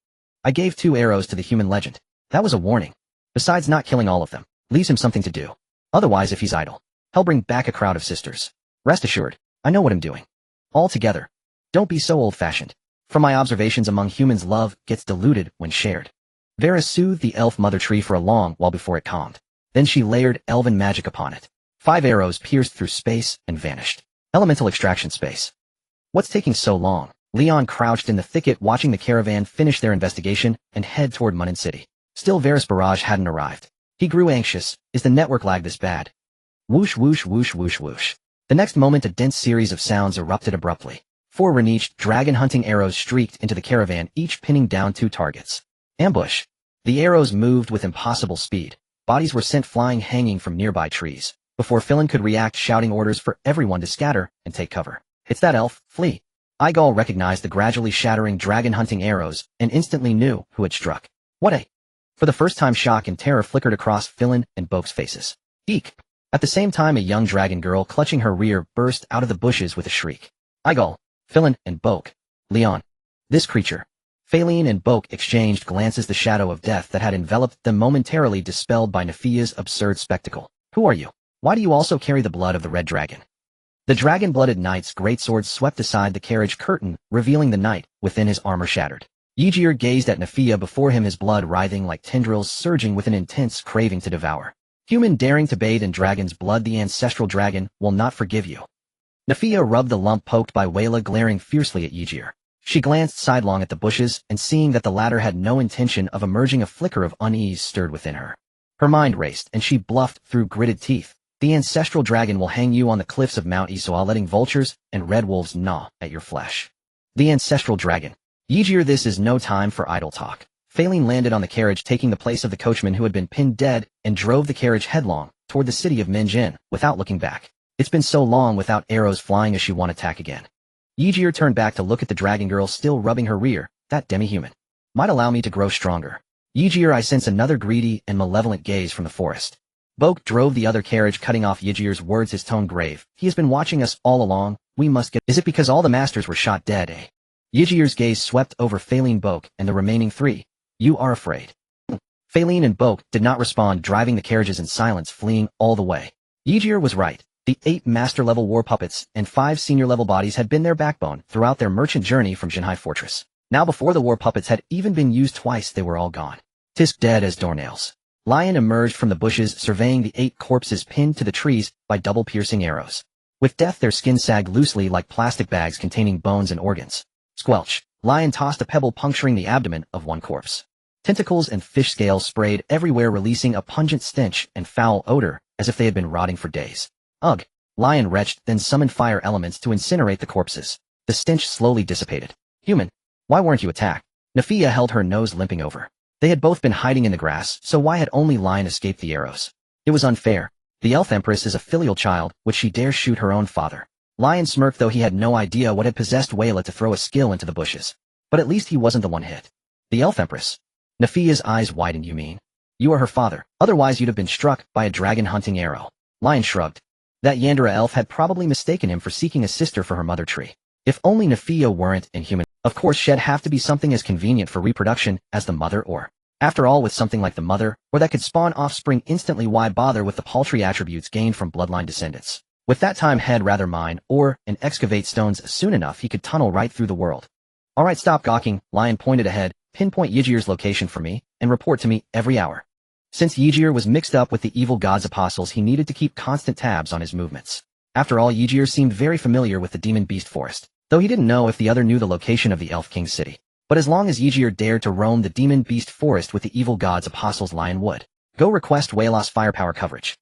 I gave 2 arrows to the human legend. That was a warning. Besides, not killing all of them leaves him something to do. Otherwise, if he's idle, he'll bring back a crowd of sisters. Rest assured, I know what I'm doing. All together. Don't be so old-fashioned. From my observations among humans, love gets diluted when shared. Vera soothed the elf mother tree for a long while before it calmed. Then she layered elven magic upon it. 5 arrows pierced through space and vanished. Elemental extraction space. What's taking so long? Leon crouched in the thicket, watching the caravan finish their investigation and head toward Munin City. Still, Vera's barrage hadn't arrived. He grew anxious. Is the network lag this bad? Whoosh, whoosh, whoosh, whoosh, whoosh. The next moment, a dense series of sounds erupted abruptly. 4 Reniched dragon-hunting arrows streaked into the caravan, each pinning down 2 targets. Ambush. The arrows moved with impossible speed. Bodies were sent flying, hanging from nearby trees. Before Philin could react, shouting orders for everyone to scatter and take cover. It's that elf. Flee. Igal recognized the gradually shattering dragon-hunting arrows and instantly knew who had struck. What a... For the first time, shock and terror flickered across Philin and Boke's faces. Eek! At the same time, a young dragon girl clutching her rear burst out of the bushes with a shriek. Igal, Philin, and Boke. Leon. This creature. Phaline and Boke exchanged glances, the shadow of death that had enveloped them momentarily dispelled by Nafia's absurd spectacle. Who are you? Why do you also carry the blood of the red dragon? The dragon-blooded knight's greatsword swept aside the carriage curtain, revealing the knight, within his armor shattered. Ygir gazed at Nafia before him, his blood writhing like tendrils surging with an intense craving to devour. Human daring to bathe in dragon's blood, the ancestral dragon will not forgive you. Nafia rubbed the lump poked by Wayla, glaring fiercely at Ygir. She glanced sidelong at the bushes, and seeing that the latter had no intention of emerging, a flicker of unease stirred within her. Her mind raced, and she bluffed through gritted teeth. The ancestral dragon will hang you on the cliffs of Mount Isoa, letting vultures and red wolves gnaw at your flesh. The ancestral dragon. Ygir, this is no time for idle talk. Phaline landed on the carriage, taking the place of the coachman who had been pinned dead, and drove the carriage headlong toward the city of Minjin, without looking back. It's been so long without arrows flying as she won't attack again. Ygir turned back to look at the dragon girl still rubbing her rear. That demi-human might allow me to grow stronger. Ygir, I sense another greedy and malevolent gaze from the forest. Boke drove the other carriage, cutting off Ygir's words, his tone grave. He has been watching us all along. We must get— Is it because all the masters were shot dead, eh? Ygir's gaze swept over Phaline, Boke, and the remaining three. You are afraid. Phaline and Boke did not respond, driving the carriages in silence, fleeing all the way. Ygir was right. The 8 master-level war puppets and 5 senior-level bodies had been their backbone throughout their merchant journey from Jinhai Fortress. Now, before the war puppets had even been used twice, they were all gone. Tisk dead as doornails. Lion emerged from the bushes, surveying the 8 corpses pinned to the trees by double-piercing arrows. With death, their skin sagged loosely like plastic bags containing bones and organs. Squelch. Lion tossed a pebble, puncturing the abdomen of one corpse. Tentacles and fish scales sprayed everywhere, releasing a pungent stench and foul odor, as if they had been rotting for days. Ugh! Lion retched, then summoned fire elements to incinerate the corpses. The stench slowly dissipated. Human, why weren't you attacked? Nafia held her nose, limping over. They had both been hiding in the grass, so why had only Lion escaped the arrows? It was unfair. The elf empress is a filial child, would she dare shoot her own father? Lion smirked, though he had no idea what had possessed Wayla to throw a skill into the bushes. But at least he wasn't the one hit. The elf empress? Nafia's eyes widened. You mean? You are her father, otherwise you'd have been struck by a dragon-hunting arrow. Lion shrugged. That Yandera elf had probably mistaken him for seeking a sister for her mother tree. If only Nafia weren't inhuman. Of course, she'd have to be something as convenient for reproduction as the mother, or, after all, with something like the mother, or that could spawn offspring instantly, why bother with the paltry attributes gained from bloodline descendants? With that time, he'd rather mine, or, and excavate stones soon enough he could tunnel right through the world. Alright, stop gawking. Lion pointed ahead. Pinpoint Ygir's location for me, and report to me every hour. Since Ygir was mixed up with the evil god's apostles, he needed to keep constant tabs on his movements. After all, Ygir seemed very familiar with the demon beast forest, though he didn't know if the other knew the location of the Elf King's city. But as long as Ygir dared to roam the demon beast forest with the evil god's apostles, Lion would go request Wayla's firepower coverage.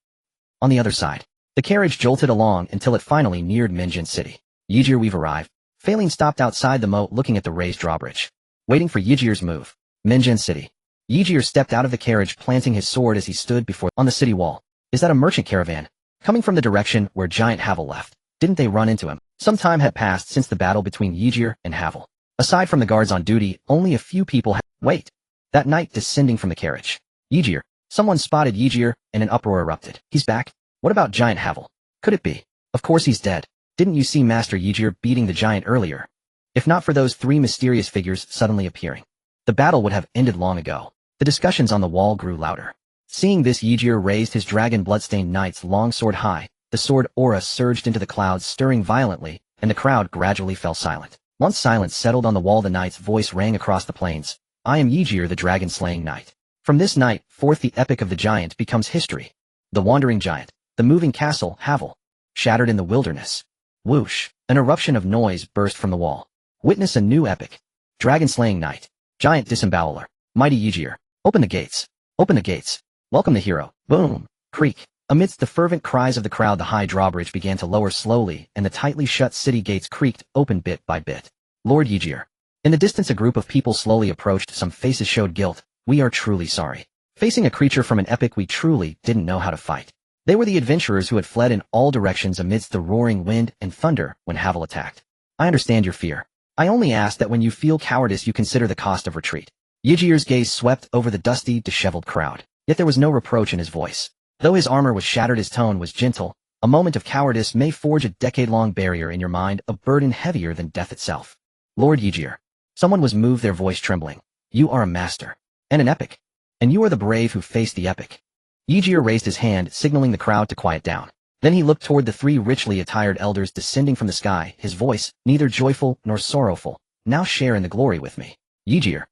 On the other side, the carriage jolted along until it finally neared Minjin City. Ygir, we've arrived. Phaline stopped outside the moat, looking at the raised drawbridge, waiting for Ygir's move. Minjin City. Ygir stepped out of the carriage, planting his sword as he stood before on the city wall. Is that a merchant caravan? Coming from the direction where Giant Havel left. Didn't they run into him? Some time had passed since the battle between Ygir and Havel. Aside from the guards on duty, only a few people had— Wait! That knight descending from the carriage. Ygir. Someone spotted Ygir, and an uproar erupted. He's back? What about Giant Havel? Could it be? Of course he's dead. Didn't you see Master Ygir beating the giant earlier? If not for those 3 mysterious figures suddenly appearing, the battle would have ended long ago. The discussions on the wall grew louder. Seeing this, Ygir raised his dragon bloodstained knight's long sword high. The sword aura surged into the clouds, stirring violently, and the crowd gradually fell silent. Once silence settled on the wall, the knight's voice rang across the plains. I am Ygir, the dragon-slaying knight. From this night forth the epic of the giant becomes history. The wandering giant, the moving castle, Havel, shattered in the wilderness. Whoosh! An eruption of noise burst from the wall. Witness a new epic. Dragon-slaying knight. Giant disemboweler. Mighty Ygir. Open the gates. Open the gates. Welcome the hero. Boom. Creak. Amidst the fervent cries of the crowd, the high drawbridge began to lower slowly, and the tightly shut city gates creaked open bit by bit. Lord Ygir. In the distance, a group of people slowly approached. Some faces showed guilt. We are truly sorry. Facing a creature from an epic, we truly didn't know how to fight. They were the adventurers who had fled in all directions amidst the roaring wind and thunder when Havel attacked. I understand your fear. I only ask that when you feel cowardice, you consider the cost of retreat. Ygir's gaze swept over the dusty, disheveled crowd. Yet there was no reproach in his voice. Though his armor was shattered, his tone was gentle. A moment of cowardice may forge a decade-long barrier in your mind, a burden heavier than death itself. Lord Ygir. Someone was moved, their voice trembling. You are a master. And an epic. And you are the brave who faced the epic. Ygir raised his hand, signaling the crowd to quiet down. Then he looked toward the three richly attired elders descending from the sky, his voice, neither joyful nor sorrowful. Now share in the glory with me. Yegir.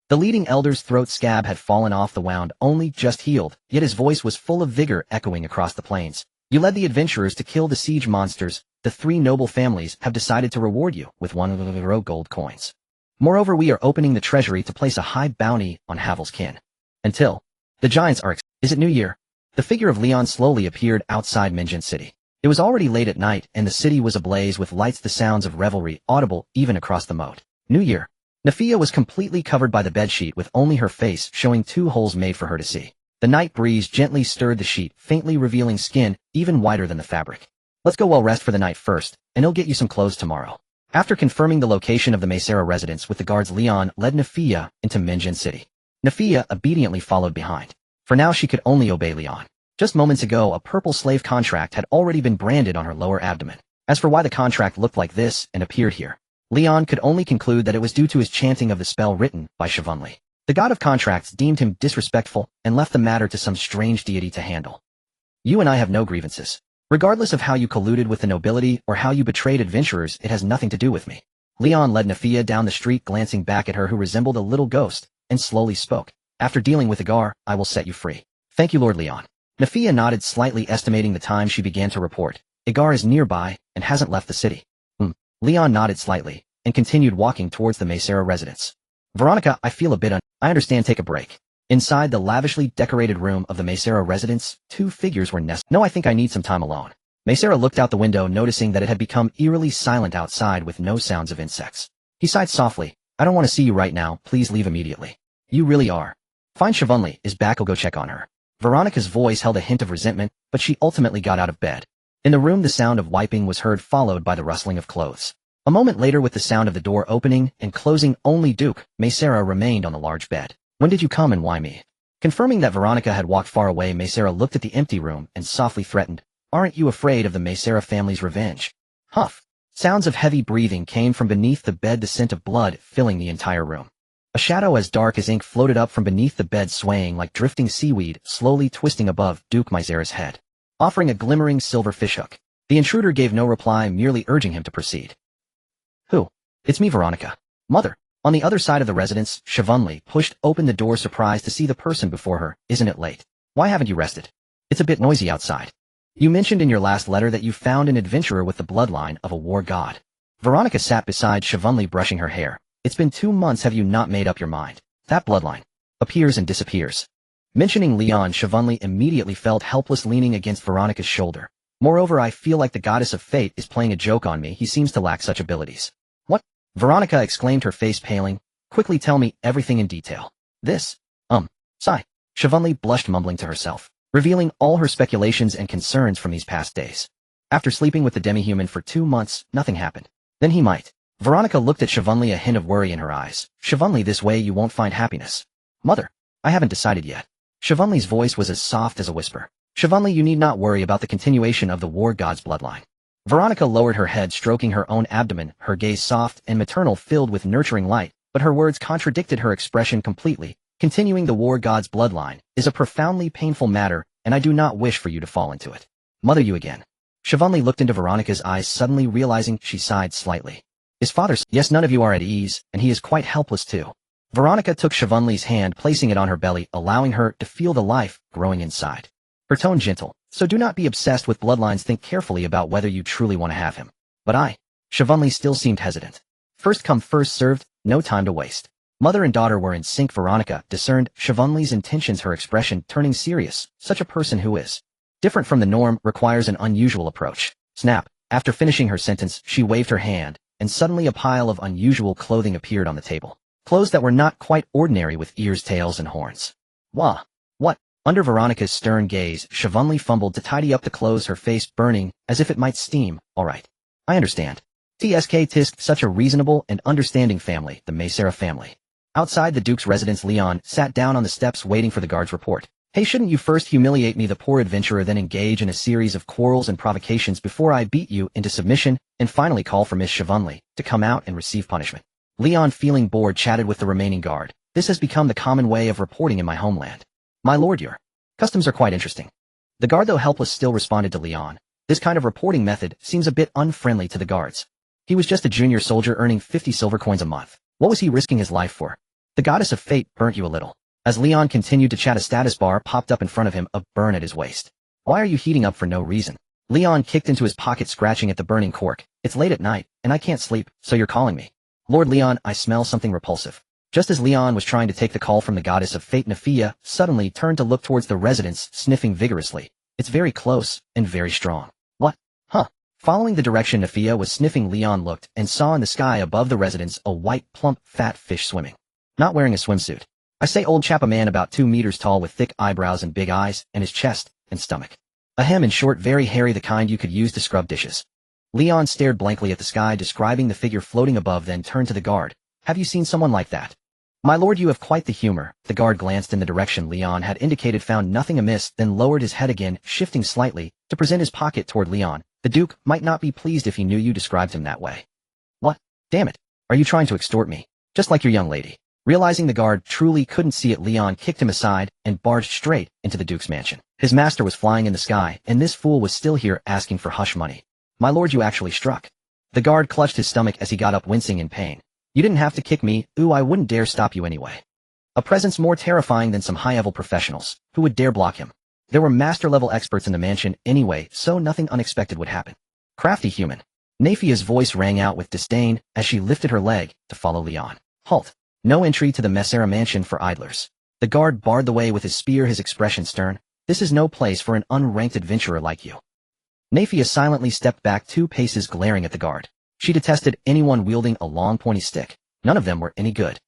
The leading elder's throat scab had fallen off the wound, only just healed, yet his voice was full of vigor echoing across the plains. You led the adventurers to kill the siege monsters. The three noble families have decided to reward you with 1 gold coins. Moreover, we are opening the treasury to place a high bounty on Havel's kin. Until the giants are Is it New Year? The figure of Leon slowly appeared outside Minjin City. It was already late at night, and the city was ablaze with lights, the sounds of revelry audible even across the moat. New Year. Nafia was completely covered by the bedsheet with only her face showing 2 holes made for her to see. The night breeze gently stirred the sheet, faintly revealing skin even whiter than the fabric. Let's go well rest for the night first, and he'll get you some clothes tomorrow. After confirming the location of the Maysera residence with the guards, Leon led Nafia into Minjin City. Nafia obediently followed behind. For now she could only obey Leon. Just moments ago, a purple slave contract had already been branded on her lower abdomen. As for why the contract looked like this and appeared here, Leon could only conclude that it was due to his chanting of the spell written by Shavunli. The god of contracts deemed him disrespectful and left the matter to some strange deity to handle. You and I have no grievances. Regardless of how you colluded with the nobility or how you betrayed adventurers, it has nothing to do with me. Leon led Nafia down the street, glancing back at her who resembled a little ghost, and slowly spoke. After dealing with Agar, I will set you free. Thank you, Lord Leon. Nafia nodded slightly, estimating the time. She began to report. Agar is nearby and hasn't left the city. Leon nodded slightly and continued walking towards the Maysera residence. Veronica, I feel a bit I understand, take a break. Inside the lavishly decorated room of the Maysera residence, 2 figures were nestled. No, I think I need some time alone. Maysera looked out the window, noticing that it had become eerily silent outside with no sounds of insects. He sighed softly. I don't want to see you right now, please leave immediately. You really are. Fine, Shavunli is back, I'll go check on her. Veronica's voice held a hint of resentment, but she ultimately got out of bed. In the room, the sound of wiping was heard, followed by the rustling of clothes. A moment later, with the sound of the door opening and closing, only Duke Maysera remained on the large bed. When did you come and why me? Confirming that Veronica had walked far away, Maysera looked at the empty room and softly threatened, Aren't you afraid of the Maysera family's revenge? Huff. Sounds of heavy breathing came from beneath the bed, the scent of blood filling the entire room. A shadow as dark as ink floated up from beneath the bed, swaying like drifting seaweed, slowly twisting above Duke Maysera's head, offering a glimmering silver fishhook. The intruder gave no reply, merely urging him to proceed. Who? It's me, Veronica. Mother. On the other side of the residence, Shavunli pushed open the door, surprised to see the person before her. Isn't it late? Why haven't you rested? It's a bit noisy outside. You mentioned in your last letter that you found an adventurer with the bloodline of a war god. Veronica sat beside Shavunli, brushing her hair. It's been 2 months, have you not made up your mind? That bloodline appears and disappears. Mentioning Leon, Shavunli immediately felt helpless, leaning against Veronica's shoulder. Moreover, I feel like the goddess of fate is playing a joke on me. He seems to lack such abilities. What? Veronica exclaimed, her face paling. Quickly tell me everything in detail. This. Sigh. Shavunli blushed, mumbling to herself, revealing all her speculations and concerns from these past days. After sleeping with the demi-human for 2 months, nothing happened. Then he might. Veronica looked at Shavunli, a hint of worry in her eyes. Shavunli, this way you won't find happiness. Mother, I haven't decided yet. Shavunli's voice was as soft as a whisper. Shavunli, you need not worry about the continuation of the war god's bloodline. Veronica lowered her head, stroking her own abdomen, her gaze soft and maternal, filled with nurturing light, but her words contradicted her expression completely. Continuing the war god's bloodline is a profoundly painful matter, and I do not wish for you to fall into it. Mother, you again. Shavunli looked into Veronica's eyes, suddenly realizing. She sighed slightly. His father, yes, none of you are at ease, and he is quite helpless too. Veronica took Shavunli's hand, placing it on her belly, allowing her to feel the life growing inside. Her tone gentle. So do not be obsessed with bloodlines, think carefully about whether you truly want to have him. But Shavunli still seemed hesitant. First come, first served, no time to waste. Mother and daughter were in sync. Veronica discerned Shavunli's intentions, her expression turning serious. Such a person who is different from the norm requires an unusual approach. Snap. After finishing her sentence, she waved her hand, and suddenly a pile of unusual clothing appeared on the table. Clothes that were not quite ordinary, with ears, tails, and horns. Wah. What? Under Veronica's stern gaze, Shavunli fumbled to tidy up the clothes, her face burning, as if it might steam. All right. I understand. Tisk, such a reasonable and understanding family, the Maysera family. Outside the Duke's residence, Leon sat down on the steps, waiting for the guard's report. Hey, shouldn't you first humiliate me, the poor adventurer, then engage in a series of quarrels and provocations before I beat you into submission, and finally call for Miss Shavunli to come out and receive punishment? Leon, feeling bored, chatted with the remaining guard. This has become the common way of reporting in my homeland. My lord, your customs are quite interesting. The guard, though helpless, still responded to Leon. This kind of reporting method seems a bit unfriendly to the guards. He was just a junior soldier earning 50 silver coins a month. What was he risking his life for? The goddess of fate burnt you a little. As Leon continued to chat, a status bar popped up in front of him, a burn at his waist. Why are you heating up for no reason? Leon kicked into his pocket, scratching at the burning cork. It's late at night, and I can't sleep, so you're calling me. Lord Leon, I smell something repulsive. Just as Leon was trying to take the call from the goddess of fate, Nephia suddenly turned to look towards the residence, sniffing vigorously. It's very close, and very strong. What? Huh. Following the direction Nephia was sniffing, Leon looked and saw in the sky above the residence a white, plump, fat fish swimming. Not wearing a swimsuit. I say, old chap, a man about 2 meters tall with thick eyebrows and big eyes, and his chest and stomach. Ahem, in short, very hairy, the kind you could use to scrub dishes. Leon stared blankly at the sky, describing the figure floating above, then turned to the guard. Have you seen someone like that? My lord, you have quite the humor. The guard glanced in the direction Leon had indicated, found nothing amiss, then lowered his head again, shifting slightly, to present his pocket toward Leon. The Duke might not be pleased if he knew you described him that way. What? Damn it. Are you trying to extort me? Just like your young lady. Realizing the guard truly couldn't see it, Leon kicked him aside and barged straight into the Duke's mansion. His master was flying in the sky, and this fool was still here asking for hush money. My lord, you actually struck. The guard clutched his stomach as he got up, wincing in pain. You didn't have to kick me. Ooh, I wouldn't dare stop you anyway. A presence more terrifying than some high-level professionals. Who would dare block him? There were master-level experts in the mansion anyway, so nothing unexpected would happen. Crafty human. Nephia's voice rang out with disdain as she lifted her leg to follow Leon. Halt. No entry to the Messera mansion for idlers. The guard barred the way with his spear, his expression stern. This is no place for an unranked adventurer like you. Nephia silently stepped back 2 paces, glaring at the guard. She detested anyone wielding a long pointy stick. None of them were any good.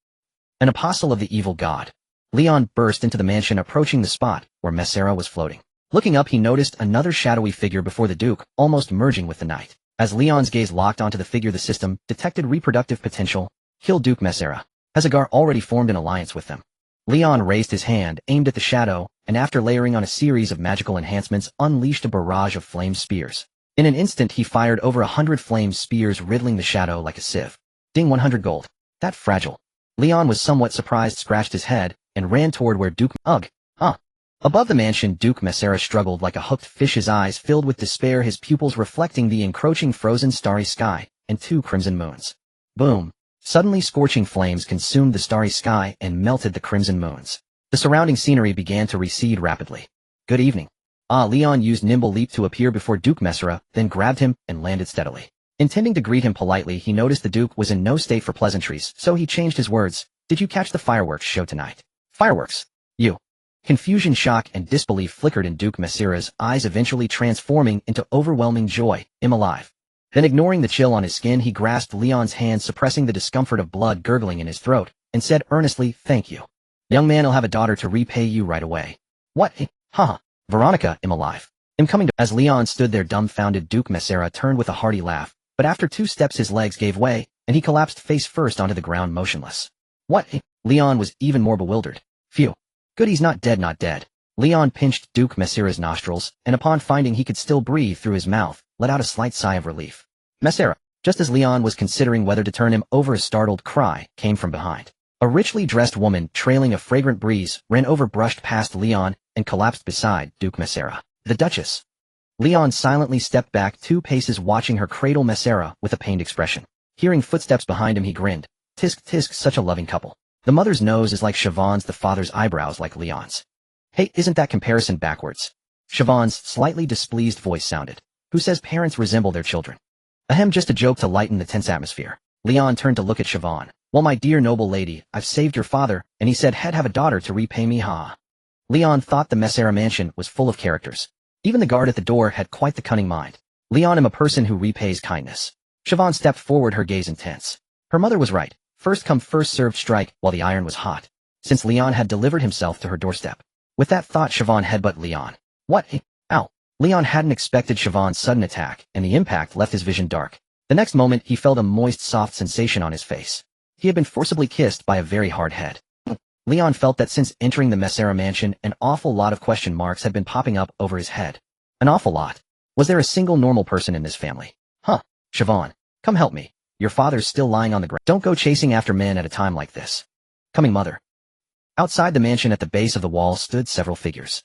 An apostle of the evil god. Leon burst into the mansion, approaching the spot where Messera was floating. Looking up, he noticed another shadowy figure before the Duke, almost merging with the night. As Leon's gaze locked onto the figure, the system detected reproductive potential. Kill Duke Messera. Hezegar already formed an alliance with them. Leon raised his hand, aimed at the shadow, and after layering on a series of magical enhancements, unleashed a barrage of flame spears. In an instant, he fired over 100 flame spears, riddling the shadow like a sieve. Ding, 100 gold. That fragile. Leon was somewhat surprised, scratched his head, and ran toward where Duke... Ugh. Above the mansion, Duke Messera struggled like a hooked fish, his eyes filled with despair, his pupils reflecting the encroaching frozen starry sky, and 2 crimson moons. Boom. Suddenly, scorching flames consumed the starry sky and melted the crimson moons. The surrounding scenery began to recede rapidly. Good evening. Leon used nimble leap to appear before Duke Messera, then grabbed him and landed steadily. Intending to greet him politely, he noticed the Duke was in no state for pleasantries, so he changed his words. Did you catch the fireworks show tonight? Fireworks? You. Confusion, shock, and disbelief flickered in Duke Messera's eyes, eventually transforming into overwhelming joy. I'm alive. Then, ignoring the chill on his skin, he grasped Leon's hand, suppressing the discomfort of blood gurgling in his throat, and said earnestly, thank you. Young man, I'll have a daughter to repay you right away. What? Haha. Veronica, I'm alive. I'm coming to... As Leon stood there dumbfounded, Duke Messera turned with a hearty laugh, but after 2 steps his legs gave way, and he collapsed face first onto the ground, motionless. What? Leon was even more bewildered. Phew. Good, he's not dead, not dead. Leon pinched Duke Messera's nostrils, and upon finding he could still breathe through his mouth, let out a slight sigh of relief. Messera. Just as Leon was considering whether to turn him over, a startled cry came from behind. A richly dressed woman, trailing a fragrant breeze, ran over, brushed past Leon, and collapsed beside Duke Messera. The Duchess. Leon silently stepped back 2 paces, watching her cradle Messera with a pained expression. Hearing footsteps behind him, he grinned. Tisk, tisk, such a loving couple. The mother's nose is like Siobhan's, the father's eyebrows like Leon's. Hey, isn't that comparison backwards? Siobhan's slightly displeased voice sounded. Who says parents resemble their children? Ahem, just a joke to lighten the tense atmosphere. Leon turned to look at Siobhan. Well, my dear noble lady, I've saved your father, and he said he'd have a daughter to repay me, ha. Leon thought the Messera mansion was full of characters. Even the guard at the door had quite the cunning mind. Leon, am a person who repays kindness. Siobhan stepped forward, her gaze intense. Her mother was right. First come, first served strike while the iron was hot. Since Leon had delivered himself to her doorstep. With that thought, Siobhan headbutted Leon. What? Ow. Leon hadn't expected Siobhan's sudden attack, and the impact left his vision dark. The next moment, he felt a moist, soft sensation on his face. He had been forcibly kissed by a very hard head. Leon felt that since entering the Messera mansion, an awful lot of question marks had been popping up over his head. An awful lot. Was there a single normal person in this family? Huh. Siobhan, come help me. Your father's still lying on the ground. Don't go chasing after men at a time like this. Coming, mother. Outside the mansion, at the base of the wall, stood several figures.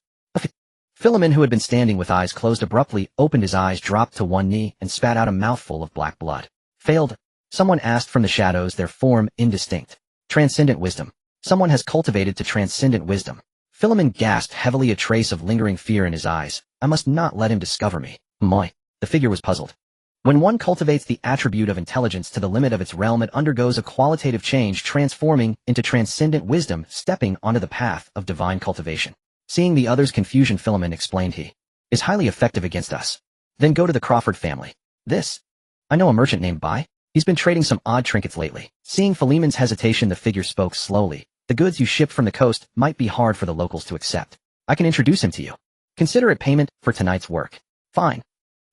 Philemon, who had been standing with eyes closed, abruptly opened his eyes, dropped to one knee, and spat out a mouthful of black blood. Failed? Someone asked from the shadows, their form indistinct. Transcendent wisdom. Someone has cultivated to transcendent wisdom. Philemon gasped heavily, a trace of lingering fear in his eyes. I must not let him discover me. Moi. The figure was puzzled. When one cultivates the attribute of intelligence to the limit of its realm, it undergoes a qualitative change, transforming into transcendent wisdom, stepping onto the path of divine cultivation. Seeing the other's confusion, Philemon explained, he is highly effective against us. Then go to the Crawford family. I know a merchant named Bai. He's been trading some odd trinkets lately. Seeing Philemon's hesitation, the figure spoke slowly. The goods you shipped from the coast might be hard for the locals to accept. I can introduce him to you. Consider it payment for tonight's work. Fine.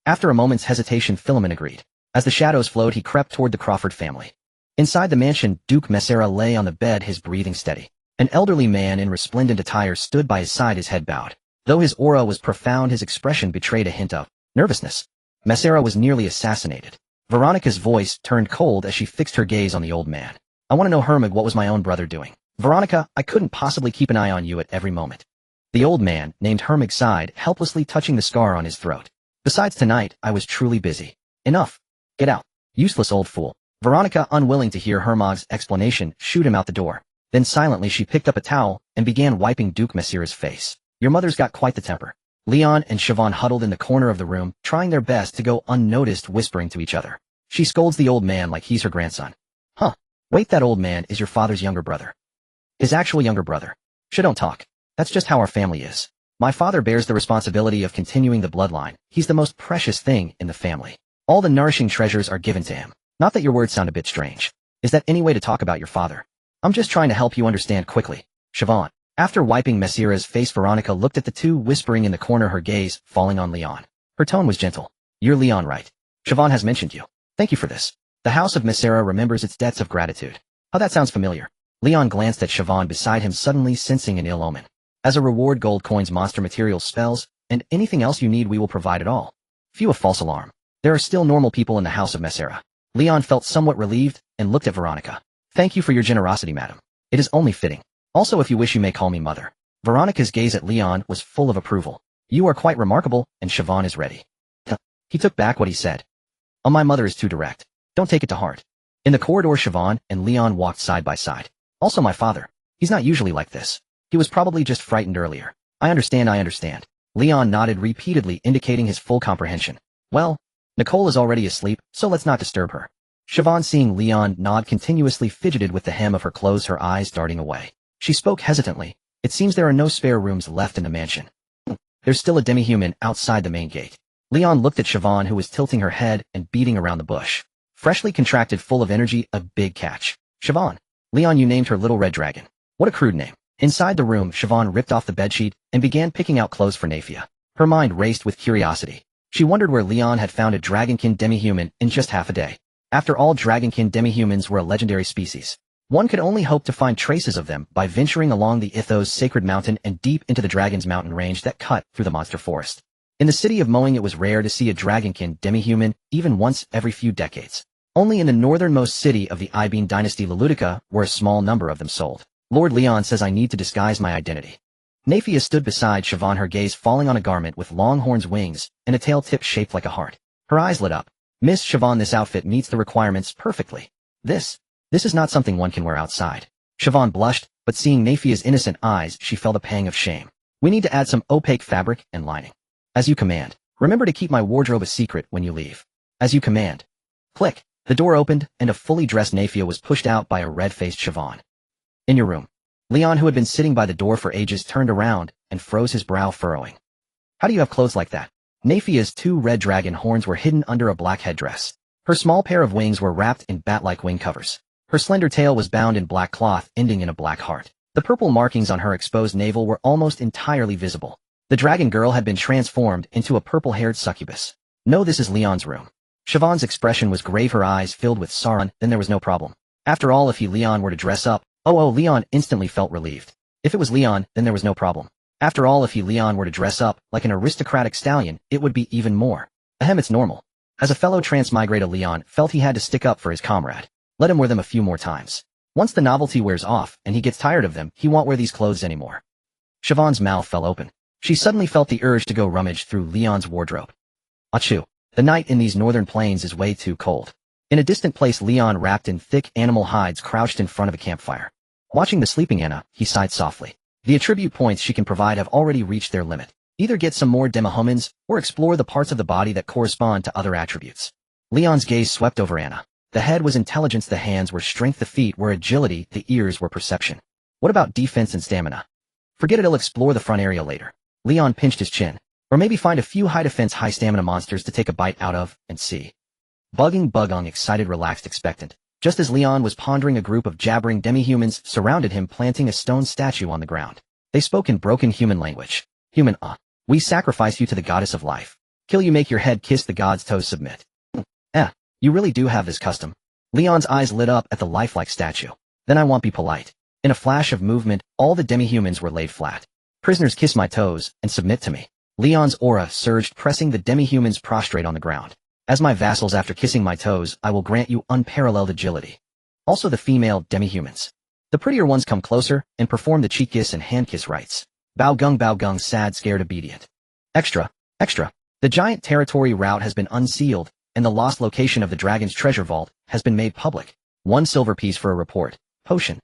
After a moment's hesitation, Philemon agreed. As the shadows flowed, he crept toward the Crawford family. Inside the mansion, Duke Messera lay on the bed, his breathing steady. An elderly man in resplendent attire stood by his side, his head bowed. Though his aura was profound, his expression betrayed a hint of nervousness. Messera was nearly assassinated. Veronica's voice turned cold as she fixed her gaze on the old man. I want to know, Hermig, what was my own brother doing? Veronica, I couldn't possibly keep an eye on you at every moment. The old man, named Hermig, sighed, helplessly touching the scar on his throat. Besides, tonight, I was truly busy. Enough. Get out. Useless old fool. Veronica, unwilling to hear Hermig's explanation, shooed him out the door. Then silently she picked up a towel and began wiping Duke Messera's face. Your mother's got quite the temper. Leon and Siobhan huddled in the corner of the room, trying their best to go unnoticed, whispering to each other. She scolds the old man like he's her grandson. Huh. Wait, that old man is your father's younger brother. His actual younger brother. Don't talk. That's just how our family is. My father bears the responsibility of continuing the bloodline. He's the most precious thing in the family. All the nourishing treasures are given to him. Not that your words sound a bit strange. Is that any way to talk about your father? I'm just trying to help you understand quickly. Siobhan. After wiping Messera's face, Veronica looked at the two, whispering in the corner, her gaze falling on Leon. Her tone was gentle. You're Leon, right? Siobhan has mentioned you. Thank you for this. The house of Messera remembers its debts of gratitude. How that sounds familiar. Leon glanced at Siobhan beside him, suddenly sensing an ill omen. As a reward, gold coins, monster materials, spells, and anything else you need, we will provide it all. Few a false alarm. There are still normal people in the house of Messera. Leon felt somewhat relieved and looked at Veronica. Thank you for your generosity, madam. It is only fitting. Also, if you wish, you may call me mother. Veronica's gaze at Leon was full of approval. You are quite remarkable, and Siobhan is ready. He took back what he said. Oh, my mother is too direct. Don't take it to heart. In the corridor, Siobhan and Leon walked side by side. Also, my father. He's not usually like this. He was probably just frightened earlier. I understand. Leon nodded repeatedly, indicating his full comprehension. Well, Nicole is already asleep, so let's not disturb her. Siobhan, seeing Leon nod continuously, fidgeted with the hem of her clothes, her eyes darting away. She spoke hesitantly. It seems there are no spare rooms left in the mansion. There's still a demi-human outside the main gate. Leon looked at Siobhan, who was tilting her head and beating around the bush. Freshly contracted, full of energy, a big catch. Siobhan. Leon, you named her Little Red Dragon. What a crude name. Inside the room, Siobhan ripped off the bedsheet and began picking out clothes for Nafia. Her mind raced with curiosity. She wondered where Leon had found a dragonkin demi-human in just half a day. After all, dragonkin demi-humans were a legendary species. One could only hope to find traces of them by venturing along the Ithos Sacred Mountain and deep into the Dragon's Mountain range that cut through the monster forest. In the city of Moing, it was rare to see a dragonkin demi-human even once every few decades. Only in the northernmost city of the Ibeen dynasty, Lelutica, were a small number of them sold. Lord Leon says I need to disguise my identity. Nafia stood beside Siobhan, her gaze falling on a garment with longhorns, wings, and a tail tip shaped like a heart. Her eyes lit up. Miss Siobhan, this outfit meets the requirements perfectly. This is not something one can wear outside. Siobhan blushed, but seeing Nafia's innocent eyes, she felt a pang of shame. We need to add some opaque fabric and lining. As you command. Remember to keep my wardrobe a secret when you leave. As you command. Click. The door opened, and a fully dressed Nafia was pushed out by a red-faced Siobhan. In your room. Leon, who had been sitting by the door for ages, turned around and froze, his brow furrowing. How do you have clothes like that? Nafia's two red dragon horns were hidden under a black headdress. Her small pair of wings were wrapped in bat-like wing covers. Her slender tail was bound in black cloth, ending in a black heart. The purple markings on her exposed navel were almost entirely visible. The dragon girl had been transformed into a purple-haired succubus. No, this is Leon's room. Siobhan's expression was grave, her eyes filled with sorrow. Then there was no problem. After all, if Leon were to dress up, Leon instantly felt relieved. If it was Leon, then there was no problem. After all, if Leon were to dress up like an aristocratic stallion, it would be even more. Ahem, it's normal. As a fellow transmigrator, Leon felt he had to stick up for his comrade. Let him wear them a few more times. Once the novelty wears off and he gets tired of them, he won't wear these clothes anymore. Siobhan's mouth fell open. She suddenly felt the urge to go rummage through Leon's wardrobe. Achoo. The night in these northern plains is way too cold. In a distant place, Leon, wrapped in thick animal hides, crouched in front of a campfire. Watching the sleeping Anna, he sighed softly. The attribute points she can provide have already reached their limit. Either get some more demihumans, or explore the parts of the body that correspond to other attributes. Leon's gaze swept over Anna. The head was intelligence, the hands were strength, the feet were agility, the ears were perception. What about defense and stamina? Forget it, I'll explore the front area later. Leon pinched his chin. Or maybe find a few high defense, high stamina monsters to take a bite out of, and see. Bugging, excited, relaxed, expectant. Just as Leon was pondering, a group of jabbering demi-humans surrounded him, planting a stone statue on the ground. They spoke in broken human language. Human, we sacrifice you to the goddess of life. Kill you, make your head kiss the god's toes, submit. You really do have this custom. Leon's eyes lit up at the lifelike statue. Then I won't be polite. In a flash of movement, all the demi-humans were laid flat. Prisoners, kiss my toes, and submit to me. Leon's aura surged, pressing the demi-humans prostrate on the ground. As my vassals, after kissing my toes, I will grant you unparalleled agility. Also the female demi-humans. The prettier ones come closer, and perform the cheek kiss and hand kiss rites. Bao gung, sad, scared, obedient. Extra. The giant territory route has been unsealed, and the lost location of the dragon's treasure vault has been made public. 1 silver piece for a report. Potion.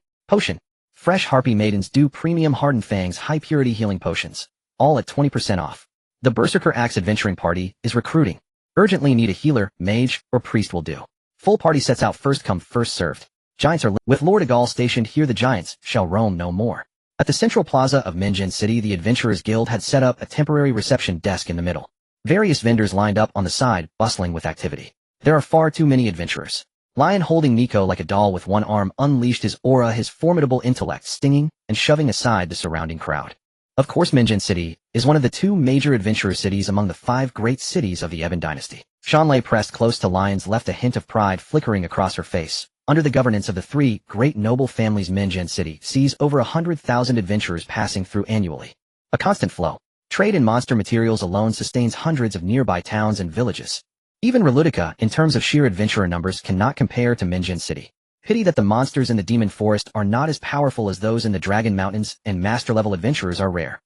Fresh harpy maidens do premium hardened fangs, high purity healing potions. All at 20% off. The Berserker Axe adventuring party is recruiting. Urgently need a healer, mage, or priest will do. Full party sets out, first come, first served. Giants are with Lord Agal stationed here, the giants shall roam no more. At the central plaza of Minjin City, the Adventurers Guild had set up a temporary reception desk in the middle. Various vendors lined up on the side, bustling with activity. There are far too many adventurers. Lion, holding Nico like a doll with one arm, unleashed his aura, his formidable intellect stinging and shoving aside the surrounding crowd. Of course, Minjin City is one of the 2 major adventurer cities among the 5 great cities of the Ebon dynasty. Shanlei, pressed close to Lion's left, a hint of pride flickering across her face. Under the governance of the 3 great noble families, Minjin City sees over 100,000 adventurers passing through annually. A constant flow. Trade in monster materials alone sustains hundreds of nearby towns and villages. Even Relutica, in terms of sheer adventurer numbers, cannot compare to Minjin City. Pity that the monsters in the Demon Forest are not as powerful as those in the Dragon Mountains, and master-level adventurers are rare.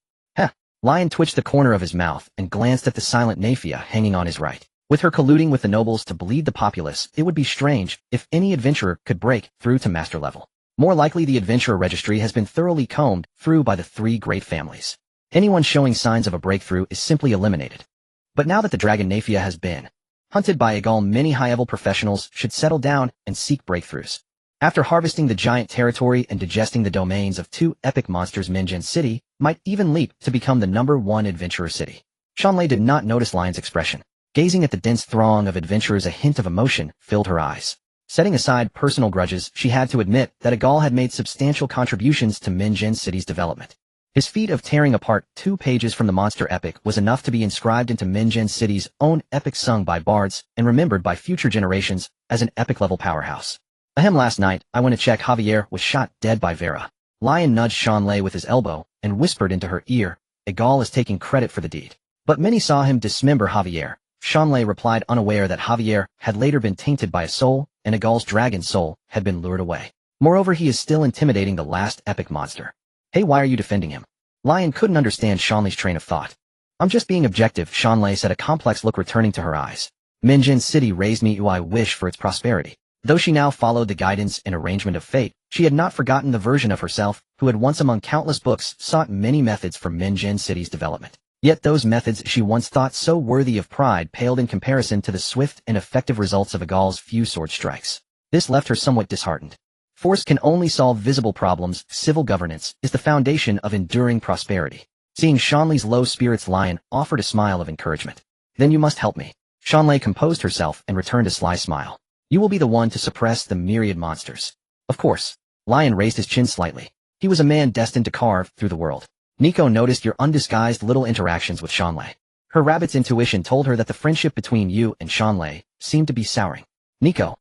Lion twitched the corner of his mouth and glanced at the silent Nafia hanging on his right. With her colluding with the nobles to bleed the populace, it would be strange if any adventurer could break through to master level. More likely, the adventurer registry has been thoroughly combed through by the 3 great families. Anyone showing signs of a breakthrough is simply eliminated. But now that the Dragon Nafia has been hunted by Agal, many high-level professionals should settle down and seek breakthroughs. After harvesting the giant territory and digesting the domains of 2 epic monsters, Minjin City might even leap to become the #1 adventurer city. Shanlei did not notice Lion's expression. Gazing at the dense throng of adventurers, a hint of emotion filled her eyes. Setting aside personal grudges, she had to admit that Agal had made substantial contributions to Minjin City's development. His feat of tearing apart 2 pages from the monster epic was enough to be inscribed into Minjin City's own epic, sung by bards and remembered by future generations as an epic-level powerhouse. Last night, I went to check. Javier was shot dead by Vera. Lion nudged Shanlei with his elbow and whispered into her ear, Agal is taking credit for the deed. But many saw him dismember Javier. Shanlei replied, unaware that Javier had later been tainted by a soul, and Agal's dragon soul had been lured away. Moreover, he is still intimidating the last epic monster. Hey, why are you defending him? Lion couldn't understand Shanlei's train of thought. I'm just being objective, Shanlei said, a complex look returning to her eyes. Minjin City raised me, who I wish for its prosperity. Though she now followed the guidance and arrangement of fate, she had not forgotten the version of herself who had once, among countless books, sought many methods for Minjin City's development. Yet those methods she once thought so worthy of pride paled in comparison to the swift and effective results of Agal's few sword strikes. This left her somewhat disheartened. Force can only solve visible problems. Civil governance is the foundation of enduring prosperity. Seeing Shanlei's low spirits, Lion offered a smile of encouragement. Then you must help me. Shanlei composed herself and returned a sly smile. You will be the one to suppress the myriad monsters. Of course. Lion raised his chin slightly. He was a man destined to carve through the world. Nico noticed your undisguised little interactions with Shanlei. Her rabbit's intuition told her that the friendship between you and Shanlei seemed to be souring. Nico.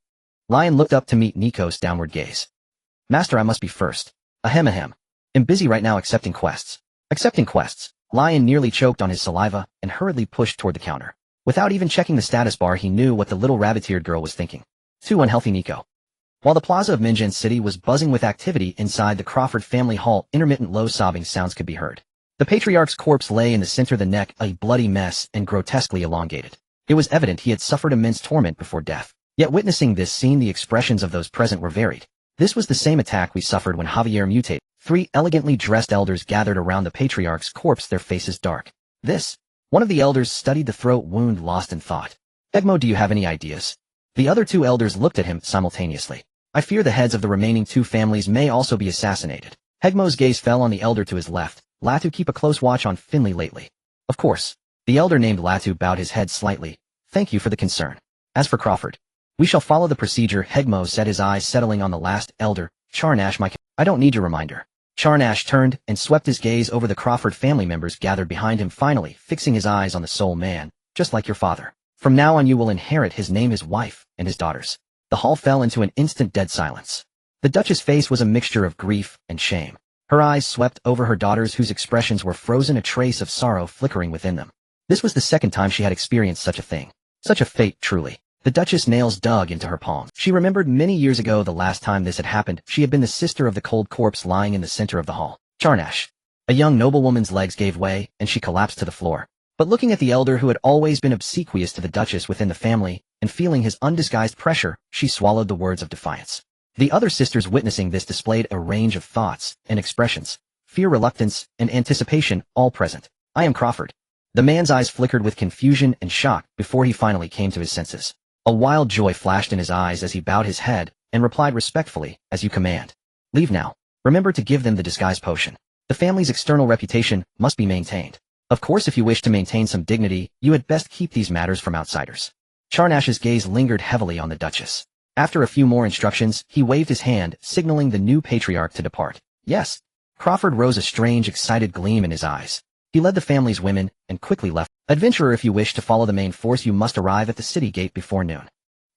Lion looked up to meet Nico's downward gaze. Master, I must be first. Ahem. I'm busy right now accepting quests. Accepting quests. Lion nearly choked on his saliva and hurriedly pushed toward the counter. Without even checking the status bar, he knew what the little rabbit-eared girl was thinking. Too unhealthy, Nico. While the plaza of Minjin City was buzzing with activity inside the Crawford family hall, intermittent low sobbing sounds could be heard. The patriarch's corpse lay in the center of the neck, a bloody mess and grotesquely elongated. It was evident he had suffered immense torment before death. Yet witnessing this scene, the expressions of those present were varied. This was the same attack we suffered when Javier mutated. 3 elegantly dressed elders gathered around the patriarch's corpse, their faces dark. This. One of the elders studied the throat wound, lost in thought. Egmo, do you have any ideas? The other 2 elders looked at him simultaneously. I fear the heads of the remaining 2 families may also be assassinated. Hegmo's gaze fell on the elder to his left. Latu, keep a close watch on Finley lately. Of course. The elder named Latu bowed his head slightly. Thank you for the concern. As for Crawford, we shall follow the procedure. Hegmo said, his eyes settling on the last elder. Charnash, I don't need your reminder. Charnash turned and swept his gaze over the Crawford family members gathered behind him, finally fixing his eyes on the sole man. Just like your father. From now on you will inherit his name, his wife, and his daughters. The hall fell into an instant dead silence. The Duchess' face was a mixture of grief and shame. Her eyes swept over her daughters, whose expressions were frozen, a trace of sorrow flickering within them. This was the second time she had experienced such a thing. Such a fate, truly. The Duchess' nails dug into her palms. She remembered many years ago the last time this had happened. She had been the sister of the cold corpse lying in the center of the hall. Charnash. A young noblewoman's legs gave way, and she collapsed to the floor. But looking at the elder who had always been obsequious to the Duchess within the family, and feeling his undisguised pressure, she swallowed the words of defiance. The other sisters witnessing this displayed a range of thoughts and expressions. Fear, reluctance, and anticipation, all present. I am Crawford. The man's eyes flickered with confusion and shock before he finally came to his senses. A wild joy flashed in his eyes as he bowed his head and replied respectfully, as you command. Leave now. Remember to give them the disguise potion. The family's external reputation must be maintained. Of course, if you wish to maintain some dignity, you had best keep these matters from outsiders. Charnash's gaze lingered heavily on the Duchess. After a few more instructions, he waved his hand, signaling the new patriarch to depart. Yes. Crawford rose, a strange, excited gleam in his eyes. He led the family's women and quickly left. Adventurer, if you wish to follow the main force, you must arrive at the city gate before noon.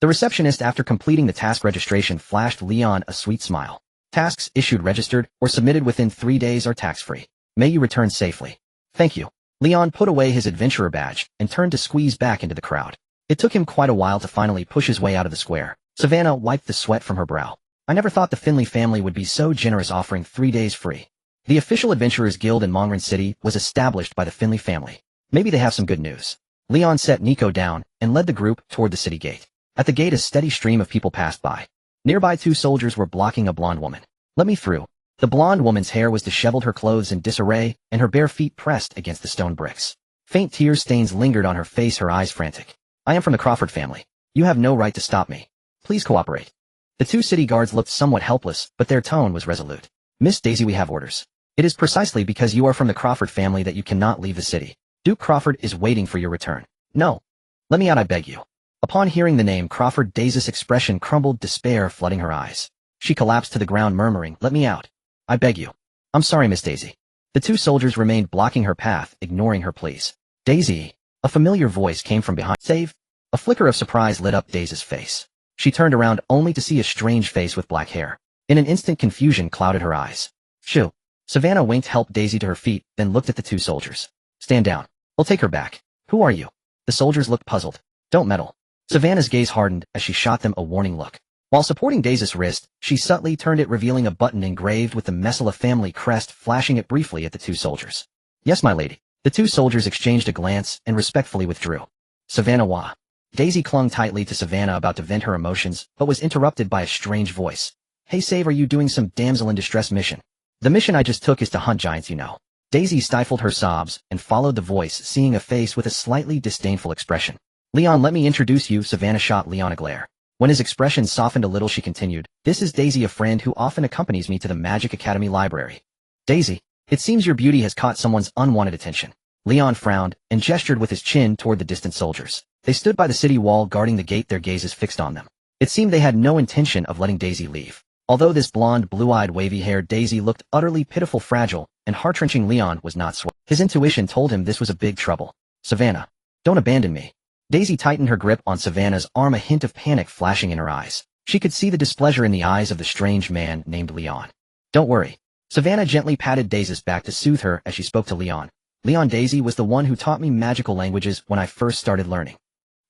The receptionist, after completing the task registration, flashed Leon a sweet smile. Tasks issued, registered, or submitted within 3 days are tax-free. May you return safely. Thank you. Leon put away his adventurer badge and turned to squeeze back into the crowd. It took him quite a while to finally push his way out of the square. Savannah wiped the sweat from her brow. I never thought the Finley family would be so generous, offering 3 days free. The official Adventurers Guild in Mongren City was established by the Finley family. Maybe they have some good news. Leon set Nico down and led the group toward the city gate. At the gate, a steady stream of people passed by. Nearby, 2 soldiers were blocking a blonde woman. Let me through. The blonde woman's hair was disheveled, her clothes in disarray, and her bare feet pressed against the stone bricks. Faint tear stains lingered on her face, her eyes frantic. I am from the Crawford family. You have no right to stop me. Please cooperate. The 2 city guards looked somewhat helpless, but their tone was resolute. Miss Daisy, we have orders. It is precisely because you are from the Crawford family that you cannot leave the city. Duke Crawford is waiting for your return. No. Let me out, I beg you. Upon hearing the name Crawford, Daisy's expression crumbled, despair flooding her eyes. She collapsed to the ground, murmuring, let me out. I beg you. I'm sorry, Miss Daisy. The 2 soldiers remained blocking her path, ignoring her pleas. Daisy. A familiar voice came from behind. Save. A flicker of surprise lit up Daisy's face. She turned around only to see a strange face with black hair. In an instant, confusion clouded her eyes. Shoo. Savannah winked, helped Daisy to her feet, then looked at the 2 soldiers. Stand down. We'll take her back. Who are you? The soldiers looked puzzled. Don't meddle. Savannah's gaze hardened as she shot them a warning look. While supporting Daisy's wrist, she subtly turned it, revealing a button engraved with the Messala family crest, flashing it briefly at the 2 soldiers. Yes, my lady. The 2 soldiers exchanged a glance and respectfully withdrew. Savannah, wah. Daisy clung tightly to Savannah, about to vent her emotions, but was interrupted by a strange voice. Hey, Save, are you doing some damsel in distress mission? The mission I just took is to hunt giants, you know. Daisy stifled her sobs and followed the voice, seeing a face with a slightly disdainful expression. Leon, let me introduce you. Savannah shot Leon a glare. When his expression softened a little, she continued, this is Daisy, a friend who often accompanies me to the Magic Academy library. Daisy, it seems your beauty has caught someone's unwanted attention. Leon frowned and gestured with his chin toward the distant soldiers. They stood by the city wall, guarding the gate, their gazes fixed on them. It seemed they had no intention of letting Daisy leave. Although this blonde, blue-eyed, wavy-haired Daisy looked utterly pitiful, fragile, and heart-wrenching, Leon was not swayed. His intuition told him this was a big trouble. Savannah, don't abandon me. Daisy tightened her grip on Savannah's arm, a hint of panic flashing in her eyes. She could see the displeasure in the eyes of the strange man named Leon. Don't worry. Savannah gently patted Daisy's back to soothe her as she spoke to Leon. Leon, Daisy was the one who taught me magical languages when I first started learning.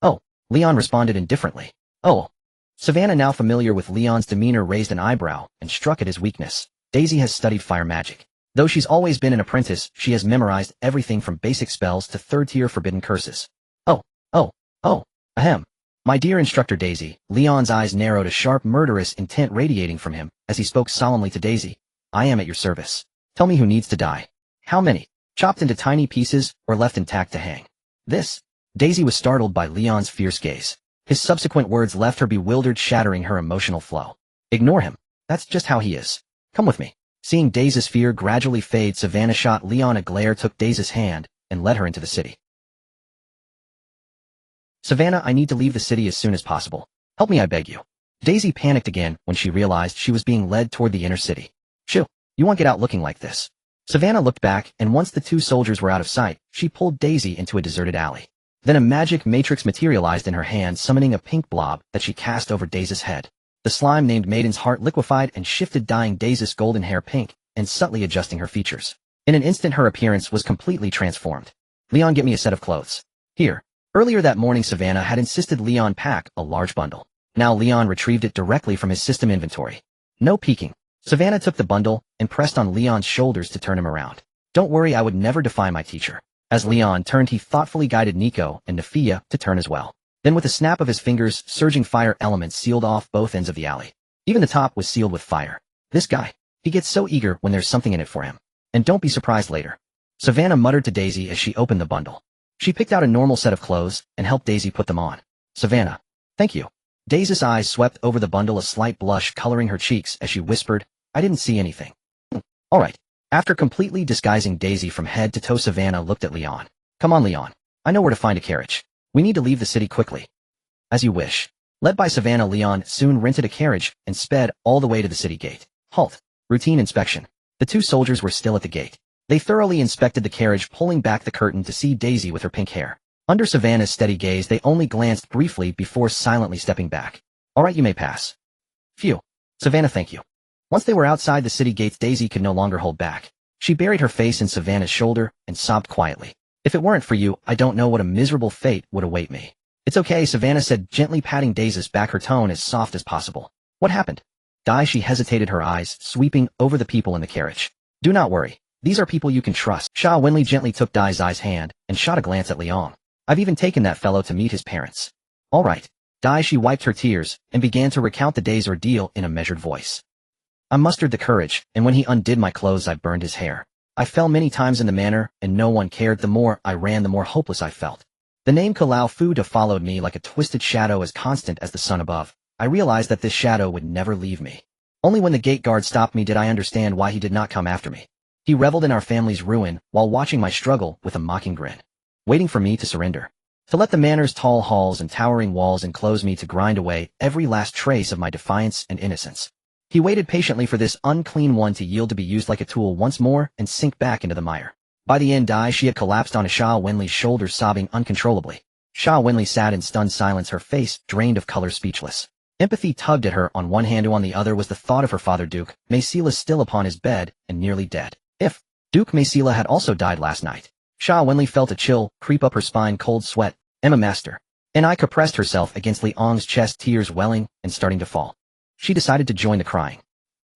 Oh, Leon responded indifferently. Oh. Savannah, now familiar with Leon's demeanor, raised an eyebrow and struck at his weakness. Daisy has studied fire magic. Though she's always been an apprentice, she has memorized everything from basic spells to third-tier forbidden curses. Oh, oh, oh, ahem. My dear instructor Daisy, Leon's eyes narrowed, a sharp murderous intent radiating from him as he spoke solemnly to Daisy. I am at your service. Tell me who needs to die. How many? Chopped into tiny pieces or left intact to hang? This? Daisy was startled by Leon's fierce gaze. His subsequent words left her bewildered, shattering her emotional flow. Ignore him. That's just how he is. Come with me. Seeing Daisy's fear gradually fade, Savannah shot Leon a glare, took Daisy's hand, and led her into the city. Savannah, I need to leave the city as soon as possible. Help me, I beg you. Daisy panicked again when she realized she was being led toward the inner city. Shoo, you won't get out looking like this. Savannah looked back, and once the two soldiers were out of sight, she pulled Daisy into a deserted alley. Then a magic matrix materialized in her hand, summoning a pink blob that she cast over Daisy's head. The slime named Maiden's Heart liquefied and shifted, dyeing Daisy's golden hair pink and subtly adjusting her features. In an instant, her appearance was completely transformed. Leon, get me a set of clothes. Here. Earlier that morning, Savannah had insisted Leon pack a large bundle. Now Leon retrieved it directly from his system inventory. No peeking. Savannah took the bundle and pressed on Leon's shoulders to turn him around. Don't worry, I would never defy my teacher. As Leon turned, he thoughtfully guided Nico and Nafia to turn as well. Then with a snap of his fingers, surging fire elements sealed off both ends of the alley. Even the top was sealed with fire. This guy. He gets so eager when there's something in it for him. And don't be surprised later. Savannah muttered to Daisy as she opened the bundle. She picked out a normal set of clothes and helped Daisy put them on. Savannah. Thank you. Daisy's eyes swept over the bundle, a slight blush coloring her cheeks as she whispered, I didn't see anything. All right. After completely disguising Daisy from head to toe, Savannah looked at Leon. Come on, Leon. I know where to find a carriage. We need to leave the city quickly. As you wish. Led by Savannah, Leon soon rented a carriage and sped all the way to the city gate. Halt. Routine inspection. The two soldiers were still at the gate. They thoroughly inspected the carriage, pulling back the curtain to see Daisy with her pink hair. Under Savannah's steady gaze, they only glanced briefly before silently stepping back. All right, you may pass. Phew. Savannah, thank you. Once they were outside the city gates, Daisy could no longer hold back. She buried her face in Savannah's shoulder and sobbed quietly. If it weren't for you, I don't know what a miserable fate would await me. It's okay, Savannah said, gently patting Daisy's back, her tone as soft as possible. What happened? Di, she hesitated, her eyes sweeping over the people in the carriage. Do not worry. These are people you can trust. Sha Winley gently took Dai's hand and shot a glance at Leon. I've even taken that fellow to meet his parents. All right. Di, she wiped her tears and began to recount the day's ordeal in a measured voice. I mustered the courage, and when he undid my clothes, I burned his hair. I fell many times in the manner, and no one cared. The more I ran, the more hopeless I felt. The name Kalau Fuda followed me like a twisted shadow, as constant as the sun above. I realized that this shadow would never leave me. Only when the gate guard stopped me did I understand why he did not come after me. He reveled in our family's ruin while watching my struggle with a mocking grin, waiting for me to surrender, to let the manor's tall halls and towering walls enclose me, to grind away every last trace of my defiance and innocence. He waited patiently for this unclean one to yield, to be used like a tool once more and sink back into the mire. By the end, Di, she had collapsed onto Sha Winley's shoulders, sobbing uncontrollably. Sha Winley sat in stunned silence, her face drained of color, speechless. Empathy tugged at her on one hand, on the other was the thought of her father, Duke Maysila, still upon his bed and nearly dead. If Duke Maysila had also died last night. Sha Winley felt a chill creep up her spine, cold sweat. Emma Master. Anika pressed herself against Liang's chest, tears welling and starting to fall. She decided to join the crying.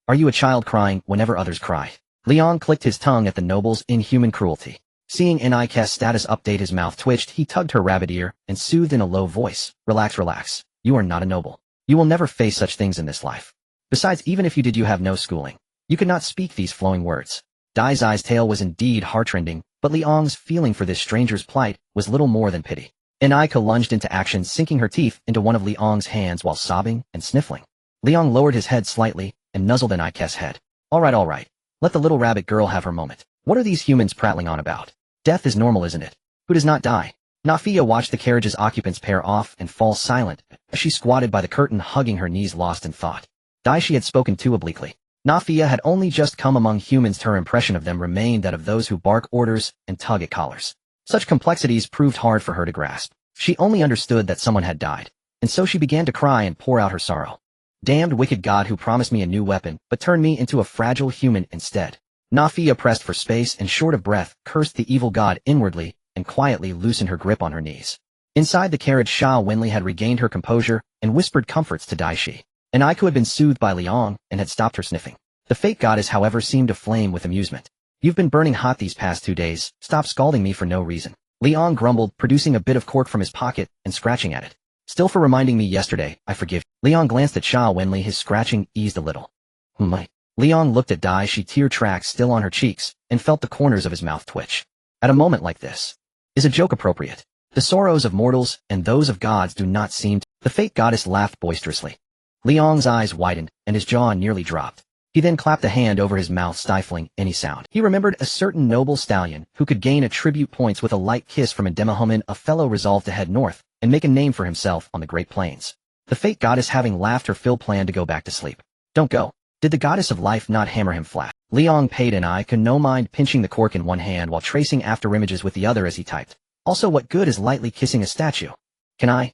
Are you a child crying whenever others cry? Liang clicked his tongue at the noble's inhuman cruelty. Seeing Anika's status update, his mouth twitched. He tugged her rabbit ear and soothed in a low voice. Relax, relax. You are not a noble. You will never face such things in this life. Besides, even if you did, you have no schooling. You could not speak these flowing words. Dai's eye's tale was indeed heartrending, but Liang's feeling for this stranger's plight was little more than pity. Anika lunged into action, sinking her teeth into one of Liang's hands while sobbing and sniffling. Liang lowered his head slightly and nuzzled Anika's head. All right. Let the little rabbit girl have her moment. What are these humans prattling on about? Death is normal, isn't it? Who does not die? Nafia watched the carriage's occupants pair off and fall silent as she squatted by the curtain, hugging her knees, lost in thought. Dai, she had spoken too obliquely. Nafia had only just come among humans. Her impression of them remained that of those who bark orders and tug at collars. Such complexities proved hard for her to grasp. She only understood that someone had died, and so she began to cry and pour out her sorrow. Damned wicked God, who promised me a new weapon, but turned me into a fragile human instead. Nafia pressed for space and, short of breath, cursed the evil god inwardly and quietly loosened her grip on her knees. Inside the carriage, Sha Winley had regained her composure and whispered comforts to Daishi. Aniko had been soothed by Liang and had stopped her sniffing. The fake goddess, however, seemed aflame with amusement. You've been burning hot these past 2 days. Stop scalding me for no reason. Leon grumbled, producing a bit of cork from his pocket and scratching at it. Still for reminding me yesterday, I forgive you. Leon glanced at Sha Wenli, his scratching eased a little. My. Leon looked at Dai, she tear tracks still on her cheeks, and felt the corners of his mouth twitch. At a moment like this, is a joke appropriate? The sorrows of mortals and those of gods do not seem to. The fate goddess laughed boisterously. Leon's eyes widened, and his jaw nearly dropped. He then clapped a hand over his mouth, stifling any sound. He remembered a certain noble stallion who could gain attribute points with a light kiss from a demohuman, a fellow resolved to head north and make a name for himself on the Great Plains. The fate goddess, having laughed her fill, planned to go back to sleep. Don't go. Did the goddess of life not hammer him flat? Leon paid an eye, could no mind pinching the cork in one hand while tracing after images with the other as he typed. Also, what good is lightly kissing a statue? Can I?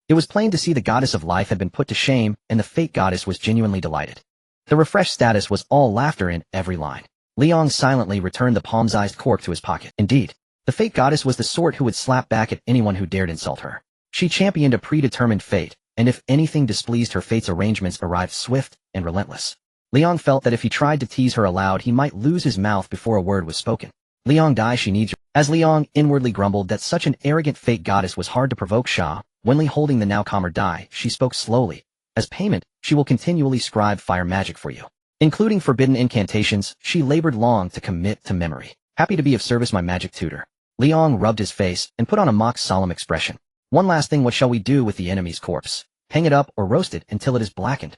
It was plain to see the goddess of life had been put to shame, and the fate goddess was genuinely delighted. The refreshed status was all laughter in every line. Leon silently returned the palm-sized cork to his pocket. Indeed, the fate goddess was the sort who would slap back at anyone who dared insult her. She championed a predetermined fate, and if anything displeased her, fate's arrangements arrived swift and relentless. Leon felt that if he tried to tease her aloud, he might lose his mouth before a word was spoken. Leon, Dai, she needs you. As Leon inwardly grumbled that such an arrogant fate goddess was hard to provoke, Sha Wenli holding the now calmer Dai, she spoke slowly. As payment, she will continually scribe fire magic for you, including forbidden incantations she labored long to commit to memory. Happy to be of service, my magic tutor. Leon rubbed his face and put on a mock solemn expression. One last thing, what shall we do with the enemy's corpse? Hang it up or roast it until it is blackened?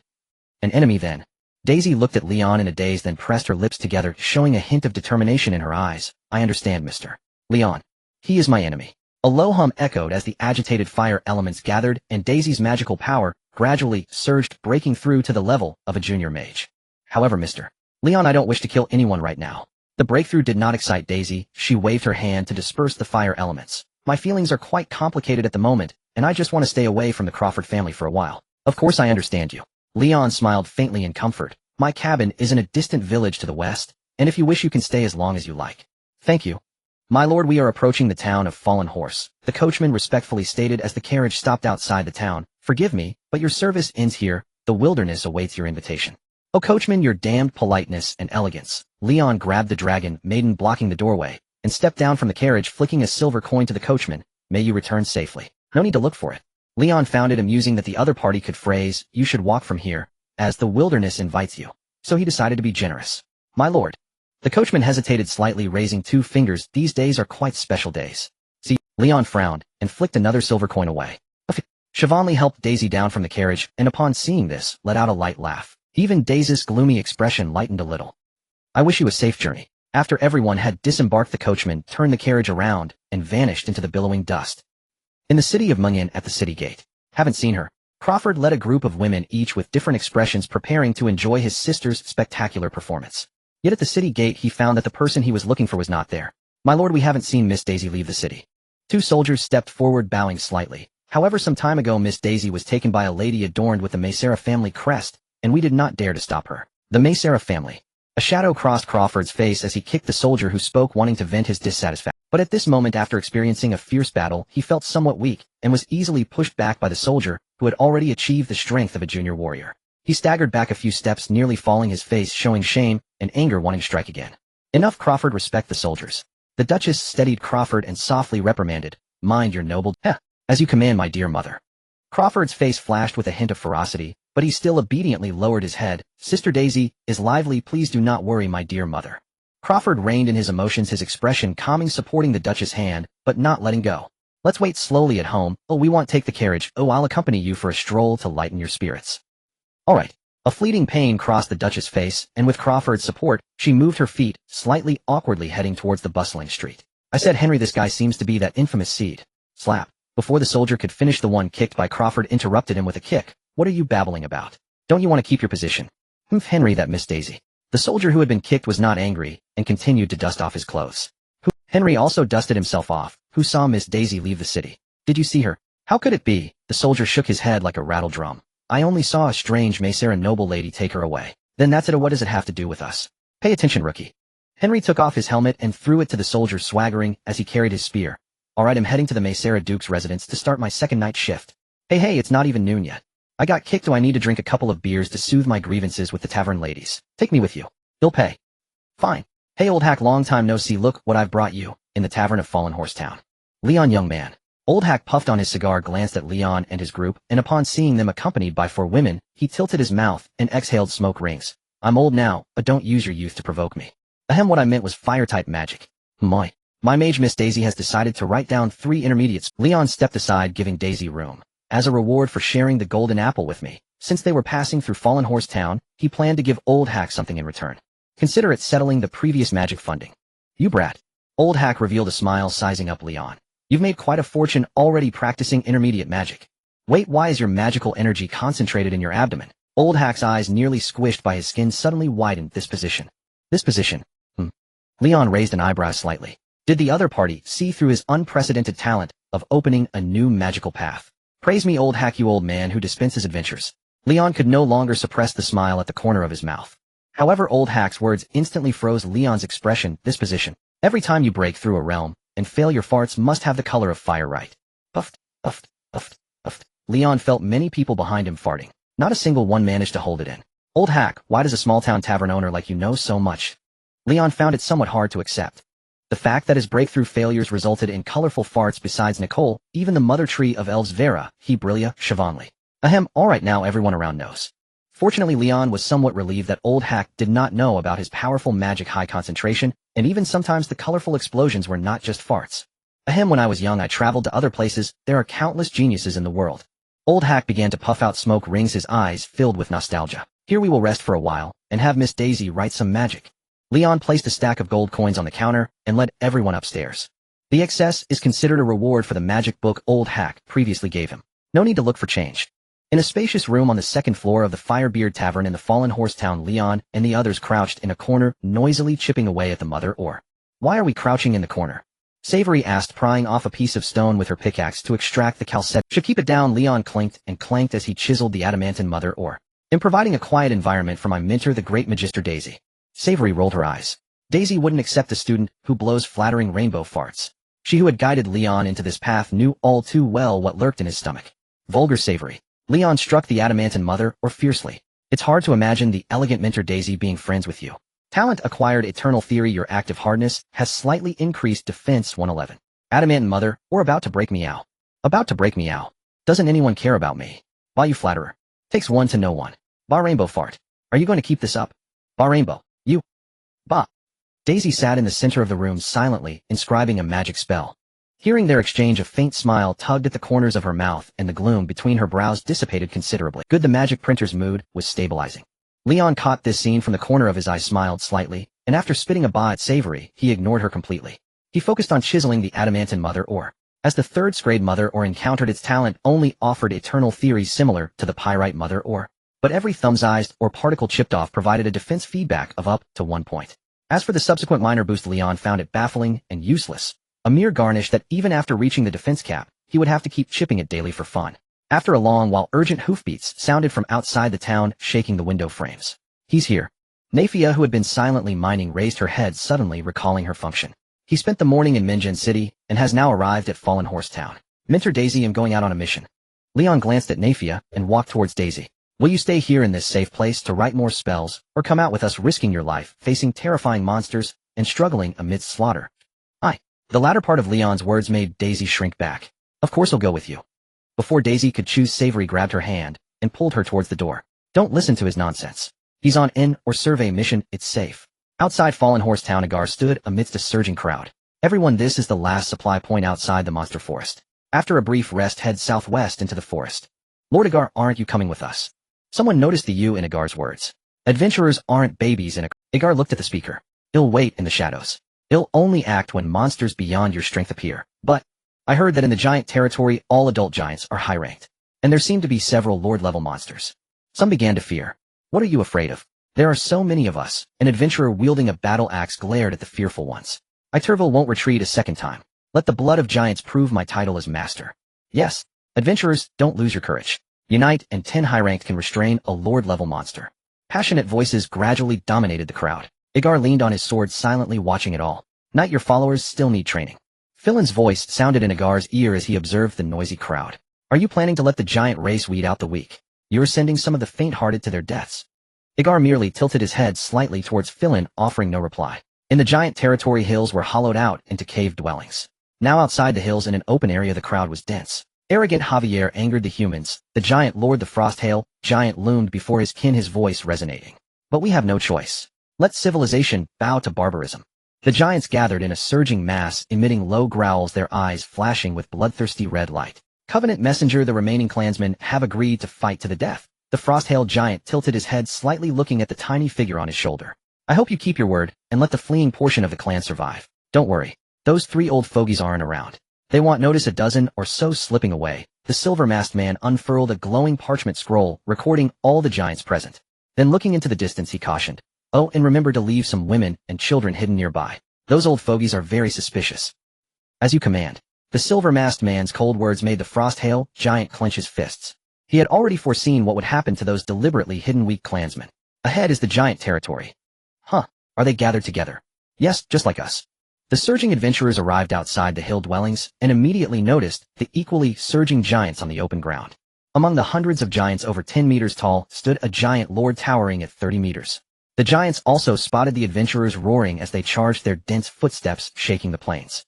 An enemy then? Daisy looked at Leon in a daze, then pressed her lips together, showing a hint of determination in her eyes. I understand, Mr. Leon. He is my enemy. A low hum echoed as the agitated fire elements gathered, and Daisy's magical power gradually surged, breaking through to the level of a junior mage. However, Mr. Leon, I don't wish to kill anyone right now. The breakthrough did not excite Daisy. She waved her hand to disperse the fire elements. My feelings are quite complicated at the moment, and I just want to stay away from the Crawford family for a while. Of course I understand you. Leon smiled faintly in comfort. My cabin is in a distant village to the west, and if you wish you can stay as long as you like. Thank you. My lord, we are approaching the town of Fallen Horse, the coachman respectfully stated as the carriage stopped outside the town. Forgive me, but your service ends here. The wilderness awaits your invitation. Oh coachman, your damned politeness and elegance. Leon grabbed the dragon maiden blocking the doorway and stepped down from the carriage, flicking a silver coin to the coachman. May you return safely. No need to look for it. Leon found it amusing that the other party could phrase, you should walk from here, as the wilderness invites you. So he decided to be generous. My lord. The coachman hesitated slightly, raising 2 fingers. These days are quite special days. See, Leon frowned and flicked another silver coin away. Shivanli helped Daisy down from the carriage, and upon seeing this, let out a light laugh. Even Daisy's gloomy expression lightened a little. I wish you a safe journey. After everyone had disembarked, the coachman turned the carriage around and vanished into the billowing dust. In the city of Munyan, at the city gate. Haven't seen her. Crawford led a group of women, each with different expressions, preparing to enjoy his sister's spectacular performance. Yet at the city gate he found that the person he was looking for was not there. My lord, we haven't seen Miss Daisy leave the city. 2 soldiers stepped forward, bowing slightly. However, some time ago Miss Daisy was taken by a lady adorned with the Maysara family crest, and we did not dare to stop her. The Maysara family. A shadow crossed Crawford's face as he kicked the soldier who spoke, wanting to vent his dissatisfaction. But at this moment, after experiencing a fierce battle, he felt somewhat weak, and was easily pushed back by the soldier, who had already achieved the strength of a junior warrior. He staggered back a few steps, nearly falling, his face showing shame and anger, wanting to strike again. Enough, Crawford, respect the soldiers. The Duchess steadied Crawford and softly reprimanded, mind your noble as you command, my dear mother. Crawford's face flashed with a hint of ferocity, but he still obediently lowered his head. Sister Daisy is lively, please do not worry, my dear mother. Crawford reined in his emotions, his expression calming, supporting the Duchess' hand, but not letting go. Let's wait slowly at home. Oh, we won't take the carriage. Oh, I'll accompany you for a stroll to lighten your spirits. All right. A fleeting pain crossed the Duchess' face, and with Crawford's support, she moved her feet, slightly awkwardly heading towards the bustling street. I said, Henry, this guy seems to be that infamous seed. Slap. Before the soldier could finish, the one kicked by Crawford interrupted him with a kick. What are you babbling about? Don't you want to keep your position? Henry, that Miss Daisy. The soldier who had been kicked was not angry, and continued to dust off his clothes. Henry also dusted himself off. Who saw Miss Daisy leave the city? Did you see her? How could it be? The soldier shook his head like a rattle drum. I only saw a strange Maysara noble lady take her away. Then that's it. What does it have to do with us? Pay attention, rookie. Henry took off his helmet and threw it to the soldier, swaggering as he carried his spear. Alright, I'm heading to the Maysara Duke's residence to start my second night shift. Hey, it's not even noon yet. I got kicked. Do I need to drink a couple of beers to soothe my grievances with the tavern ladies? Take me with you. You'll pay. Fine. Hey old hack, long time no see, look what I've brought you, in the tavern of Fallen Horse Town. Leon, young man. Old hack puffed on his cigar, glanced at Leon and his group, and upon seeing them accompanied by 4 women, he tilted his mouth and exhaled smoke rings. I'm old now, but don't use your youth to provoke me. Ahem, what I meant was fire-type magic. My mage Miss Daisy has decided to write down 3 intermediates. Leon stepped aside, giving Daisy room. As a reward for sharing the golden apple with me, since they were passing through Fallen Horse Town, he planned to give Old Hack something in return. Consider it settling the previous magic funding. You brat. Old Hack revealed a smile, sizing up Leon. You've made quite a fortune already practicing intermediate magic. Wait, why is your magical energy concentrated in your abdomen? Old Hack's eyes, nearly squished by his skin, suddenly widened. This position. Leon raised an eyebrow slightly. Did the other party see through his unprecedented talent of opening a new magical path? Praise me, Old Hack, you old man who dispenses adventures. Leon could no longer suppress the smile at the corner of his mouth. However, Old Hack's words instantly froze Leon's expression. This position. Every time you break through a realm and fail, your farts must have the color of fire, right? Puffed, puffed, puffed, puffed. Leon felt many people behind him farting. Not a single one managed to hold it in. Old Hack, why does a small-town tavern owner like you know so much? Leon found it somewhat hard to accept. The fact that his breakthrough failures resulted in colorful farts. Besides Nicole, even the mother tree of elves, Vera, Hebrillia, Siobhanli. Ahem, alright, now everyone around knows. Fortunately, Leon was somewhat relieved that Old Hack did not know about his powerful magic, high concentration, and even sometimes the colorful explosions were not just farts. Ahem, when I was young I traveled to other places. There are countless geniuses in the world. Old Hack began to puff out smoke rings, his eyes filled with nostalgia. Here we will rest for a while, and have Miss Daisy write some magic. Leon placed a stack of gold coins on the counter, and led everyone upstairs. The excess is considered a reward for the magic book Old Hack previously gave him. No need to look for change. In a spacious room on the 2nd floor of the Firebeard Tavern in the Fallen Horse Town, Leon and the others crouched in a corner, noisily chipping away at the mother ore. Why are we crouching in the corner? Savory asked, prying off a piece of stone with her pickaxe to extract the calcite. Should keep it down, Leon clinked and clanked as he chiseled the adamantine mother ore. In providing a quiet environment for my mentor, the great Magister Daisy. Savory rolled her eyes. Daisy wouldn't accept a student who blows flattering rainbow farts. She who had guided Leon into this path knew all too well what lurked in his stomach. Vulgar Savory. Leon struck the adamantine mother ore fiercely. It's hard to imagine the elegant mentor Daisy being friends with you. Talent acquired, eternal theory, your active hardness has slightly increased, defense 111. Adamantine mother, or about to break me out. About to break me out. Doesn't anyone care about me? Bah, you flatterer. Takes one to know one. Bah, rainbow fart. Are you going to keep this up? Bah, rainbow. You. Bah. Daisy sat in the center of the room silently, inscribing a magic spell. Hearing their exchange, a faint smile tugged at the corners of her mouth, and the gloom between her brows dissipated considerably. Good, the magic printer's mood was stabilizing. Leon caught this scene from the corner of his eye, smiled slightly, and after spitting a bah at Savory, he ignored her completely. He focused on chiseling the adamantine mother ore. As the 3rd grade mother ore encountered, its talent only offered eternal theories similar to the pyrite mother ore. But every thumb-sized or particle chipped off provided a defense feedback of up to 1 point. As for the subsequent minor boost, Leon found it baffling and useless. A mere garnish that even after reaching the defense cap, he would have to keep chipping it daily for fun. After a long while, urgent hoofbeats sounded from outside the town, shaking the window frames. He's here. Nafia, who had been silently mining, raised her head, suddenly recalling her function. He spent the morning in Minjan City, and has now arrived at Fallen Horse Town. Mentor Daisy, I'm going out on a mission. Leon glanced at Nafia, and walked towards Daisy. Will you stay here in this safe place to write more spells, or come out with us, risking your life, facing terrifying monsters, and struggling amidst slaughter? The latter part of Leon's words made Daisy shrink back. Of course I'll go with you. Before Daisy could choose, Savory grabbed her hand and pulled her towards the door. Don't listen to his nonsense. He's on in or survey mission, it's safe. Outside Fallen Horse Town, Agar stood amidst a surging crowd. Everyone, this is the last supply point outside the monster forest. After a brief rest, head southwest into the forest. Lord Agar, aren't you coming with us? Someone noticed the you in Agar's words. Adventurers aren't babies in Agar looked at the speaker. He'll wait in the shadows. He'll only act when monsters beyond your strength appear. But I heard that in the giant territory, all adult giants are high-ranked. And there seem to be several lord-level monsters. Some began to fear. What are you afraid of? There are so many of us. An adventurer wielding a battle axe glared at the fearful ones. Iterville won't retreat a second time. Let the blood of giants prove my title as master. Yes, adventurers, don't lose your courage. Unite, and 10 high-ranked can restrain a lord-level monster. Passionate voices gradually dominated the crowd. Agar leaned on his sword, silently watching it all. Not your followers still need training. Filin's voice sounded in Agar's ear as he observed the noisy crowd. Are you planning to let the giant race weed out the weak? You're sending some of the faint-hearted to their deaths. Agar merely tilted his head slightly towards Filin, offering no reply. In the giant territory, hills were hollowed out into cave dwellings. Now outside the hills in an open area, the crowd was dense. Arrogant Javier angered the humans. The giant lord, the Frosthail giant, loomed before his kin, his voice resonating. But we have no choice. Let civilization bow to barbarism. The giants gathered in a surging mass, emitting low growls, their eyes flashing with bloodthirsty red light. Covenant messenger, the remaining clansmen have agreed to fight to the death. The Frosthail giant tilted his head slightly, looking at the tiny figure on his shoulder. I hope you keep your word, and let the fleeing portion of the clan survive. Don't worry. Those 3 old fogies aren't around. They won't notice a dozen or so slipping away. The silver-masked man unfurled a glowing parchment scroll, recording all the giants present. Then looking into the distance, he cautioned, "Oh, and remember to leave some women and children hidden nearby. Those old fogies are very suspicious." "As you command." The silver-masked man's cold words made the Frosthail giant clench his fists. He had already foreseen what would happen to those deliberately hidden weak clansmen. Ahead is the giant territory. Huh, are they gathered together? Yes, just like us. The surging adventurers arrived outside the hill dwellings and immediately noticed the equally surging giants on the open ground. Among the hundreds of giants over 10 meters tall stood a giant lord towering at 30 meters. The giants also spotted the adventurers roaring as they charged, their dense footsteps shaking the plains.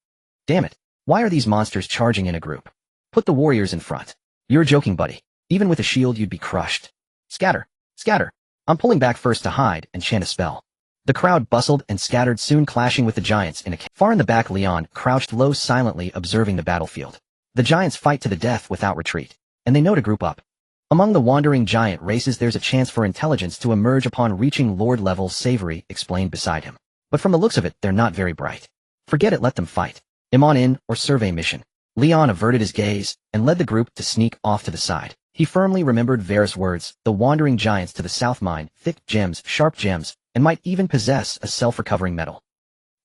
Damn it, why are these monsters charging in a group? Put the warriors in front. You're joking, buddy. Even with a shield you'd be crushed. Scatter, scatter. I'm pulling back first to hide and chant a spell. The crowd bustled and scattered, soon clashing with the giants in a cave. Far in the back, Leon crouched low, silently observing the battlefield. The giants fight to the death without retreat, and they know to group up. Among the wandering giant races, there's a chance for intelligence to emerge upon reaching lord level, Savory explained beside him. But from the looks of it, they're not very bright. Forget it, let them fight. I'm on in or survey mission. Leon averted his gaze and led the group to sneak off to the side. He firmly remembered Varus' words, the wandering giants to the south mine thick gems, sharp gems, and might even possess a self-recovering metal.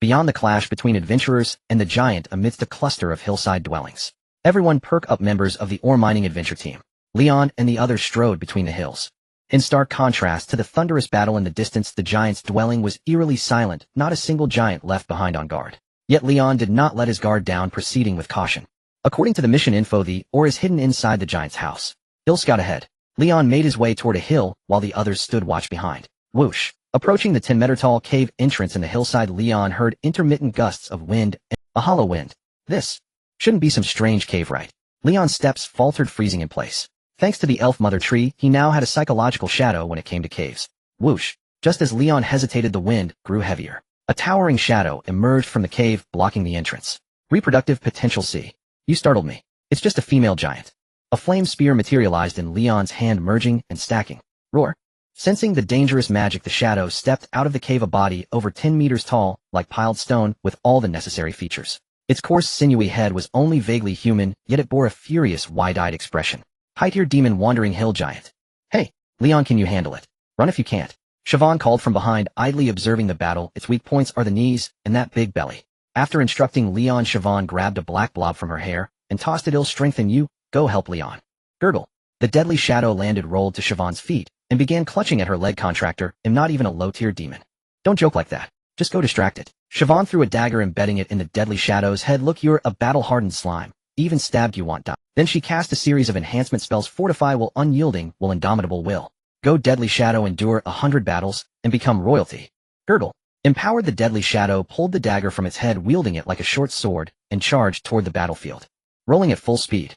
Beyond the clash between adventurers and the giant, amidst a cluster of hillside dwellings, everyone perk up. Members of the ore mining adventure team, Leon and the others strode between the hills. In stark contrast to the thunderous battle in the distance, the giant's dwelling was eerily silent, not a single giant left behind on guard. Yet Leon did not let his guard down, proceeding with caution. According to the mission info, the ore is hidden inside the giant's house. He'll scout ahead. Leon made his way toward a hill while the others stood watch behind. Whoosh! Approaching the 10-meter-tall cave entrance in the hillside, Leon heard intermittent gusts of wind and a hollow wind. This shouldn't be some strange cave, right? Leon's steps faltered, freezing in place. Thanks to the elf mother tree, he now had a psychological shadow when it came to caves. Whoosh! Just as Leon hesitated, the wind grew heavier. A towering shadow emerged from the cave, blocking the entrance. Reproductive potential C. You startled me. It's just a female giant. A flame spear materialized in Leon's hand, merging and stacking. Roar! Sensing the dangerous magic, the shadow stepped out of the cave, a body over 10 meters tall, like piled stone, with all the necessary features. Its coarse, sinewy head was only vaguely human, yet it bore a furious, wide-eyed expression. High-tier demon, wandering hill giant. Hey, Leon, can you handle it? Run if you can't. Siobhan called from behind, idly observing the battle. Its weak points are the knees and that big belly. After instructing Leon, Siobhan grabbed a black blob from her hair and tossed it. It'll strengthen you. Go help Leon. Gurgle. The deadly shadow landed, rolled to Siobhan's feet, and began clutching at her leg. Contractor, I'm not even a low-tier demon. Don't joke like that. Just go distract it. Siobhan threw a dagger, embedding it in the deadly shadow's head. Look, you're a battle-hardened slime. Even stabbed you want die. Then she cast a series of enhancement spells. Fortify will, unyielding will, indomitable will. Go deadly shadow, endure 100 battles, and become royalty. Gurgle. Empowered, the deadly shadow pulled the dagger from its head, wielding it like a short sword, and charged toward the battlefield. Rolling at full speed.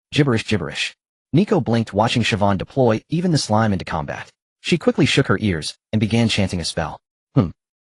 Gibberish. Nico blinked, watching Siobhan deploy even the slime into combat. She quickly shook her ears and began chanting a spell.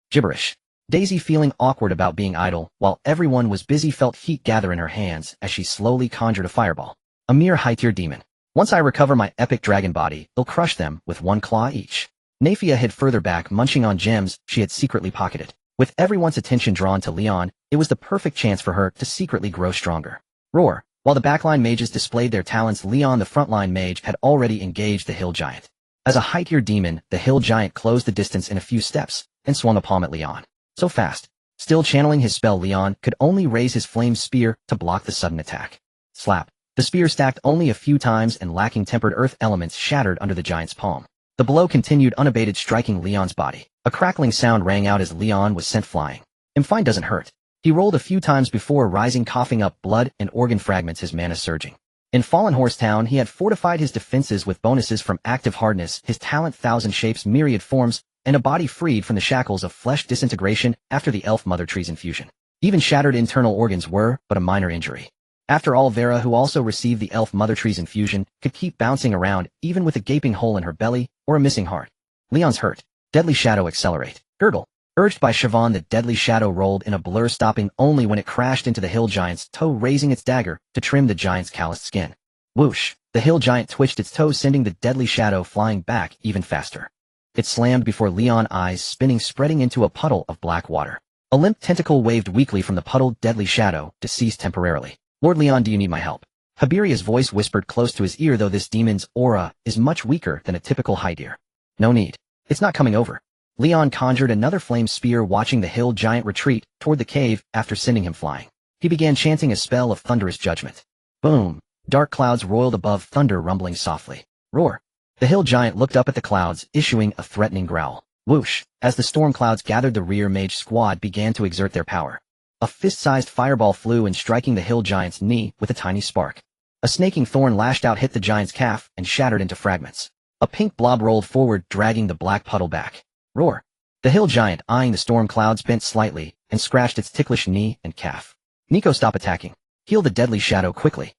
Gibberish. Daisy, feeling awkward about being idle while everyone was busy, felt heat gather in her hands as she slowly conjured a fireball. A mere high-tier demon. Once I recover my epic dragon body, it'll crush them with one claw each. Nafia hid further back, munching on gems she had secretly pocketed. With everyone's attention drawn to Leon, it was the perfect chance for her to secretly grow stronger. Roar. While the backline mages displayed their talents, Leon, the frontline mage, had already engaged the hill giant. As a high-tier demon, the hill giant closed the distance in a few steps and swung a palm at Leon. So fast. Still channeling his spell, Leon could only raise his flame spear to block the sudden attack. Slap. The spear stacked only a few times and, lacking tempered earth elements, shattered under the giant's palm. The blow continued unabated, striking Leon's body. A crackling sound rang out as Leon was sent flying. Fine doesn't hurt. He rolled a few times before rising, coughing up blood and organ fragments, his mana surging. In Fallen Horse Town, he had fortified his defenses with bonuses from active hardness, his talent, thousand shapes, myriad forms, and a body freed from the shackles of flesh disintegration after the elf mother tree's infusion. Even shattered internal organs were but a minor injury. After all, Vera, who also received the elf mother tree's infusion, could keep bouncing around even with a gaping hole in her belly or a missing heart. Leon's hurt. Deadly shadow accelerate. Gurgle. Urged by Siobhan, the deadly shadow rolled in a blur, stopping only when it crashed into the hill giant's toe, raising its dagger to trim the giant's calloused skin. Whoosh! The hill giant twitched its toe, sending the deadly shadow flying back even faster. It slammed before Leon's eyes, spinning, spreading into a puddle of black water. A limp tentacle waved weakly from the puddled deadly shadow to cease temporarily. Lord Leon, do you need my help? Habiria's voice whispered close to his ear, though this demon's aura is much weaker than a typical high deer. No need. It's not coming over. Leon conjured another flame spear, watching the hill giant retreat toward the cave after sending him flying. He began chanting a spell of thunderous judgment. Boom! Dark clouds roiled above, thunder rumbling softly. Roar! The hill giant looked up at the clouds, issuing a threatening growl. Whoosh! As the storm clouds gathered, the rear mage squad began to exert their power. A fist-sized fireball flew in, striking the hill giant's knee with a tiny spark. A snaking thorn lashed out, hit the giant's calf, and shattered into fragments. A pink blob rolled forward, dragging the black puddle back. Roar! The hill giant, eyeing the storm clouds, bent slightly and scratched its ticklish knee and calf. Nico, stop attacking. Heal the deadly shadow quickly.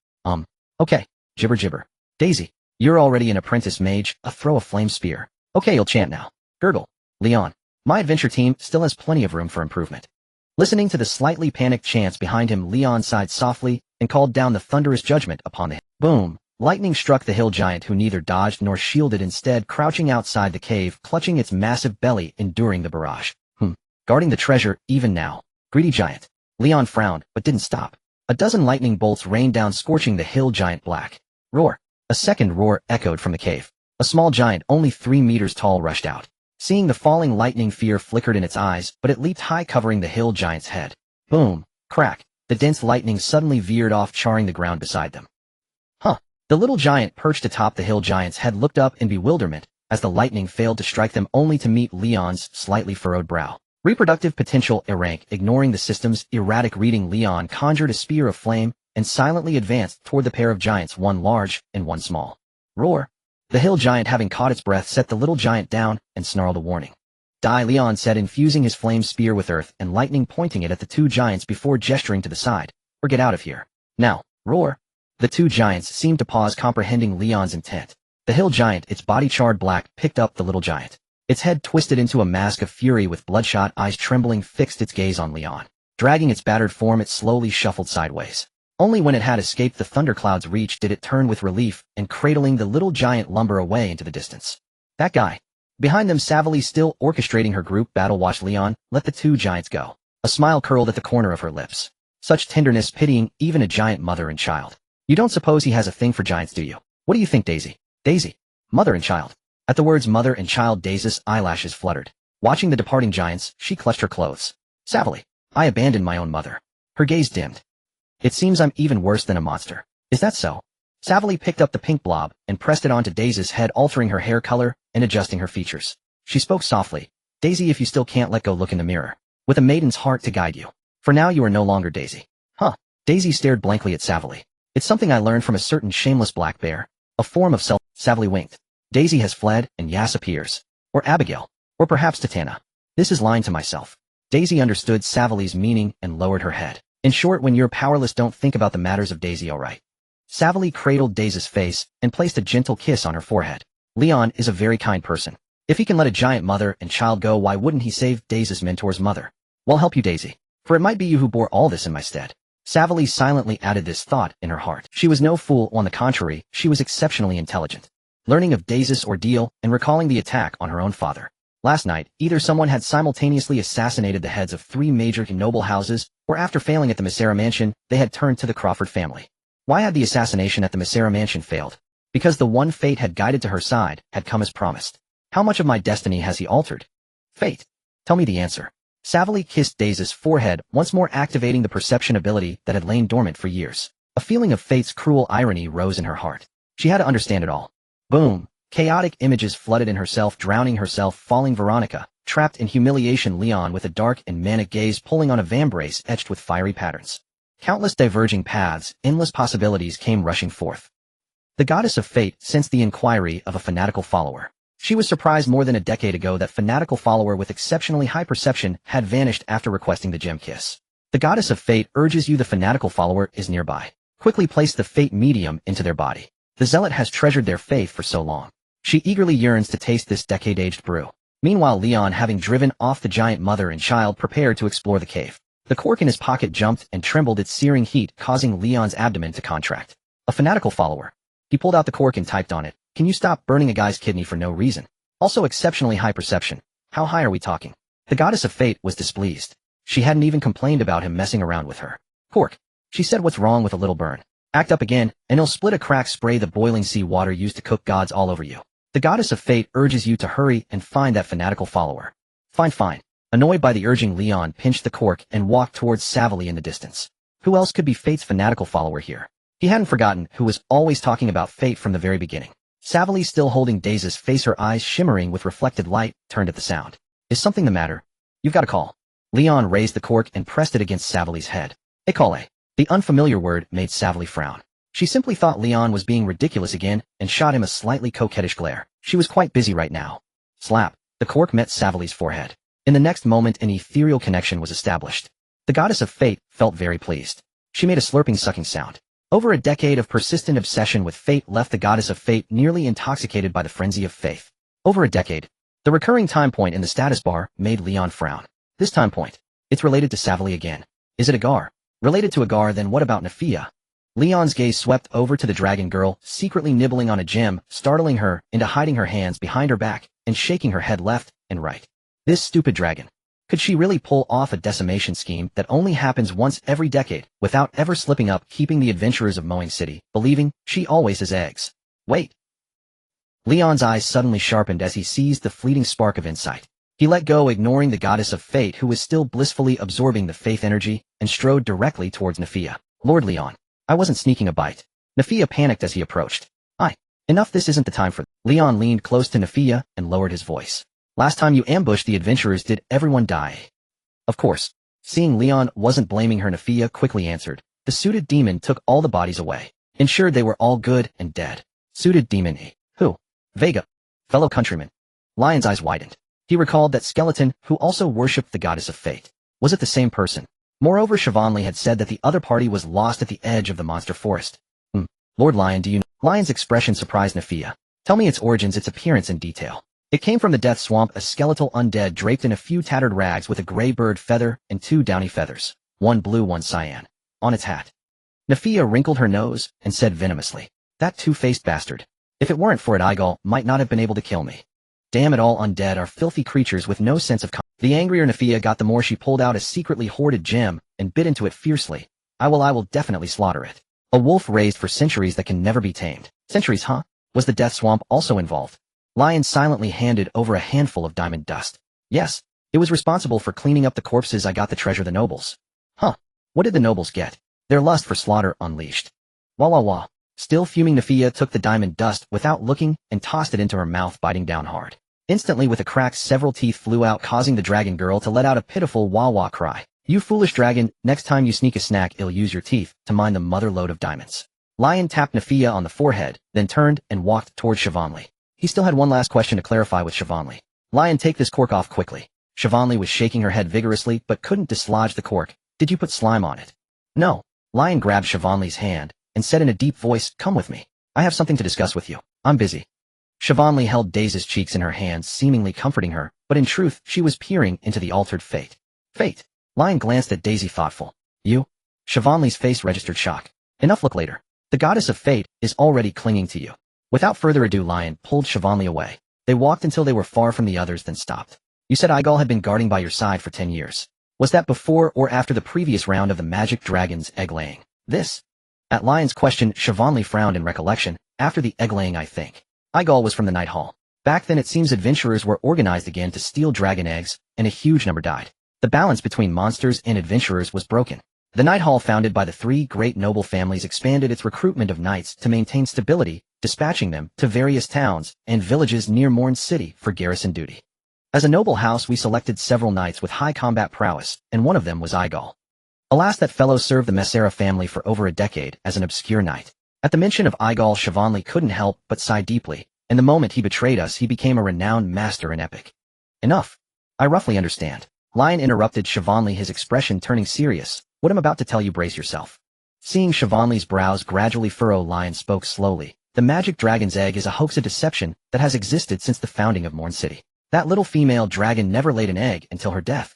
Okay. Gibber gibber. Daisy, you're already an apprentice mage, throw a flame spear. Okay, you'll chant now. Gurgle. Leon, my adventure team still has plenty of room for improvement. Listening to the slightly panicked chants behind him, Leon sighed softly and called down the thunderous judgment upon the hill. Boom! Lightning struck the hill giant, who neither dodged nor shielded, instead crouching outside the cave, clutching its massive belly, enduring the barrage. Guarding the treasure, even now. Greedy giant. Leon frowned, but didn't stop. A dozen lightning bolts rained down, scorching the hill giant black. Roar! A second roar echoed from the cave. A small giant, only 3 meters tall, rushed out. Seeing the falling lightning, fear flickered in its eyes, but it leaped high, covering the hill giant's head. Boom! Crack! The dense lightning suddenly veered off, charring the ground beside them. The little giant perched atop the hill giant's head looked up in bewilderment as the lightning failed to strike them, only to meet Leon's slightly furrowed brow. Reproductive potential A-rank. Ignoring the system's erratic reading, Leon conjured a spear of flame and silently advanced toward the pair of giants, one large and one small. Roar! The hill giant, having caught its breath, set the little giant down and snarled a warning. Die, Leon said, infusing his flame spear with earth and lightning, pointing it at the two giants before gesturing to the side. Or get out of here. Now. Roar! The two giants seemed to pause, comprehending Leon's intent. The hill giant, its body charred black, picked up the little giant. Its head twisted into a mask of fury, with bloodshot eyes trembling, fixed its gaze on Leon. Dragging its battered form, it slowly shuffled sideways. Only when it had escaped the thundercloud's reach did it turn with relief, and cradling the little giant lumber away into the distance. That guy. Behind them, Savali, still orchestrating her group battle, watched Leon let the two giants go. A smile curled at the corner of her lips. Such tenderness, pitying even a giant mother and child. You don't suppose he has a thing for giants, do you? What do you think, Daisy? Daisy. Mother and child. At the words mother and child, Daisy's eyelashes fluttered. Watching the departing giants, she clutched her clothes. Savali. I abandoned my own mother. Her gaze dimmed. It seems I'm even worse than a monster. Is that so? Savali picked up the pink blob and pressed it onto Daisy's head, altering her hair color and adjusting her features. She spoke softly. Daisy, if you still can't let go, look in the mirror. With a maiden's heart to guide you. For now you are no longer Daisy. Daisy stared blankly at Savali. It's something I learned from a certain shameless black bear. A form of self. Savali winked. Daisy has fled, and Yas appears. Or Abigail. Or perhaps Titana. This is lying to myself. Daisy understood Savali's meaning and lowered her head. In short, when you're powerless, don't think about the matters of Daisy, alright? Savali cradled Daisy's face and placed a gentle kiss on her forehead. Leon is a very kind person. If he can let a giant mother and child go, why wouldn't he save Daisy's mentor's mother? Well, help you, Daisy. For it might be you who bore all this in my stead. Savali silently added this thought in her heart. She was no fool, on the contrary, she was exceptionally intelligent. Learning of Daisy's ordeal and recalling the attack on her own father. Last night, either someone had simultaneously assassinated the heads of 3 major noble houses, or after failing at the Messera mansion, they had turned to the Crawford family. Why had the assassination at the Messera mansion failed? Because the one fate had guided to her side had come as promised. How much of my destiny has he altered? Fate. Tell me the answer. Savali kissed Daisy's forehead, once more activating the perception ability that had lain dormant for years. A feeling of fate's cruel irony rose in her heart. She had to understand it all. Boom. Chaotic images flooded in herself, drowning herself, falling Veronica, trapped in humiliation, Leon with a dark and manic gaze pulling on a vambrace etched with fiery patterns. Countless diverging paths, endless possibilities came rushing forth. The goddess of fate sensed the inquiry of a fanatical follower. She was surprised more than a decade ago that fanatical follower with exceptionally high perception had vanished after requesting the gem kiss. The goddess of fate urges you the fanatical follower is nearby. Quickly place the fate medium into their body. The zealot has treasured their faith for so long. She eagerly yearns to taste this decade-aged brew. Meanwhile, Leon, having driven off the giant mother and child, prepared to explore the cave. The cork in his pocket jumped and trembled its searing heat, causing Leon's abdomen to contract. A fanatical follower. He pulled out the cork and typed on it, "Can you stop burning a guy's kidney for no reason?" Also exceptionally high perception. How high are we talking? The goddess of fate was displeased. She hadn't even complained about him messing around with her. "Cork," she said, "what's wrong with a little burn? Act up again, and he'll split a crack. Spray the boiling sea water used to cook gods all over you." The goddess of fate urges you to hurry and find that fanatical follower. Fine. Annoyed by the urging, Leon pinched the cork and walked towards Savali in the distance. Who else could be Fate's fanatical follower here? He hadn't forgotten who was always talking about Fate from the very beginning. Savali, still holding Daisy's face, her eyes shimmering with reflected light, turned at the sound. "Is something the matter? You've got a call." Leon raised the cork and pressed it against Savali's head. "A call, eh?" The unfamiliar word made Savali frown. She simply thought Leon was being ridiculous again and shot him a slightly coquettish glare. She was quite busy right now. Slap. The cork met Savali's forehead. In the next moment, an ethereal connection was established. The goddess of fate felt very pleased. She made a slurping, sucking sound. Over a decade of persistent obsession with fate left the goddess of fate nearly intoxicated by the frenzy of faith. Over a decade. The recurring time point in the status bar made Leon frown. This time point. It's related to Savali again. Is it Agar? Related to Agar, then what about Nafia? Leon's gaze swept over to the dragon girl, secretly nibbling on a gem, startling her into hiding her hands behind her back and shaking her head left and right. This stupid dragon. Could she really pull off a decimation scheme that only happens once every decade, without ever slipping up, keeping the adventurers of Mowing City believing she always has eggs? Wait. Leon's eyes suddenly sharpened as he seized the fleeting spark of insight. He let go, ignoring the goddess of fate, who was still blissfully absorbing the faith energy, and strode directly towards Nafia. "Lord Leon, I wasn't sneaking a bite." Nafia panicked as he approached. Enough, this isn't the time for..." Leon leaned close to Nafia and lowered his voice. "Last time you ambushed the adventurers, did everyone die?" "Of course." Seeing Leon wasn't blaming her, Nafia quickly answered. "The suited demon took all the bodies away. Ensured they were all good and dead." "Suited demon, eh? Who?" "Vega. Fellow countryman." Lion's eyes widened. He recalled that skeleton who also worshipped the goddess of fate. Was it the same person? Moreover, Siobhanli had said that the other party was lost at the edge of the monster forest. Lord Lion, do you know? Lion's expression surprised Nafia. "Tell me its origins, its appearance in detail." "It came from the death swamp, a skeletal undead draped in a few tattered rags with a gray bird feather and 2 downy feathers, one blue, one cyan, on its hat." Nafia wrinkled her nose and said venomously, "That two-faced bastard. If it weren't for it, Igal might not have been able to kill me. Damn it all, undead are filthy creatures with no sense of The angrier Nafia got, the more she pulled out a secretly hoarded gem and bit into it fiercely. I will definitely slaughter it. A wolf raised for centuries that can never be tamed." "Centuries, huh? Was the death swamp also involved?" Lion silently handed over a handful of diamond dust. "Yes. It was responsible for cleaning up the corpses. I got the treasure, the nobles." "Huh. What did the nobles get?" "Their lust for slaughter unleashed." Wah. Still fuming, Nafia took the diamond dust without looking and tossed it into her mouth, biting down hard. Instantly, with a crack, several teeth flew out, causing the dragon girl to let out a pitiful wah-wah cry. "You foolish dragon, next time you sneak a snack, you'll use your teeth to mine the mother lode of diamonds." Lion tapped Nafia on the forehead, then turned and walked towards Siobhanli. He still had one last question to clarify with Siobhanli. "Lion, take this cork off quickly." Siobhanli was shaking her head vigorously but couldn't dislodge the cork. "Did you put slime on it?" "No." Lion grabbed Siobhanli's hand and said in a deep voice, "Come with me. I have something to discuss with you. I'm busy." Siobhanli held Daisy's cheeks in her hands, seemingly comforting her, but in truth she was peering into the altered fate. "Fate?" Lion glanced at Daisy, thoughtful. "You?" Siobhanli's face registered shock. "Enough, look later. The goddess of fate is already clinging to you." Without further ado, Lion pulled Siobhanli away. They walked until they were far from the others, then stopped. "You said Igal had been guarding by your side for 10 years. Was that before or after the previous round of the magic dragon's egg-laying?" "This?" At Lion's question, Siobhanli frowned in recollection. "After the egg-laying, I think. Igal was from the Night Hall. Back then it seems adventurers were organized again to steal dragon eggs, and a huge number died. The balance between monsters and adventurers was broken. The Night Hall, founded by the 3 great noble families, expanded its recruitment of knights to maintain stability, dispatching them to various towns and villages near Morn City for garrison duty. As a noble house, we selected several knights with high combat prowess, and one of them was Igal. Alas, that fellow served the Messera family for over a decade as an obscure knight. At the mention of Igal, Siobhanli couldn't help but sigh deeply, and the moment he betrayed us he became a renowned master in epic. Enough. I roughly understand. Lion interrupted Siobhanli, his expression turning serious. What I'm about to tell you, brace yourself. Seeing Siobhanli's brows gradually furrow, Lion spoke slowly. The magic dragon's egg is a hoax, a deception that has existed since the founding of Morn City. That little female dragon never laid an egg until her death.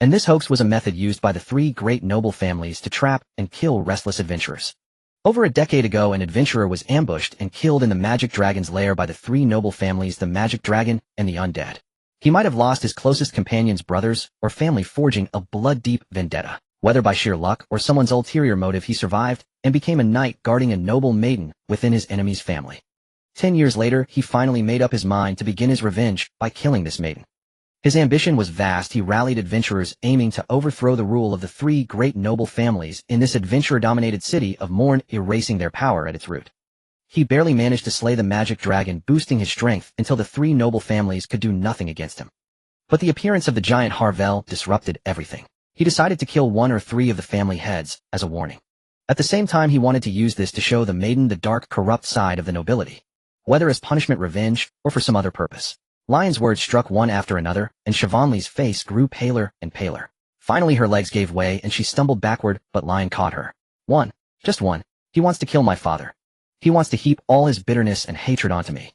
And this hoax was a method used by the three great noble families to trap and kill restless adventurers. Over a decade ago, an adventurer was ambushed and killed in the magic dragon's lair by the three noble families, the magic dragon and the undead. He might have lost his closest companions, brothers, or family, forging a blood-deep vendetta. Whether by sheer luck or someone's ulterior motive, he survived and became a knight guarding a noble maiden within his enemy's family. 10 years later, he finally made up his mind to begin his revenge by killing this maiden. His ambition was vast. He rallied adventurers aiming to overthrow the rule of the three great noble families in this adventurer-dominated city of Morn, erasing their power at its root. He barely managed to slay the magic dragon, boosting his strength until the three noble families could do nothing against him. But the appearance of the giant Harvel disrupted everything. He decided to kill one or three of the family heads as a warning. At the same time, he wanted to use this to show the maiden the dark, corrupt side of the nobility, whether as punishment, revenge, or for some other purpose. Lion's words struck one after another, and Siobhanli's face grew paler and paler. Finally, her legs gave way and she stumbled backward, but Lion caught her. One. Just one. He wants to kill my father. He wants to heap all his bitterness and hatred onto me.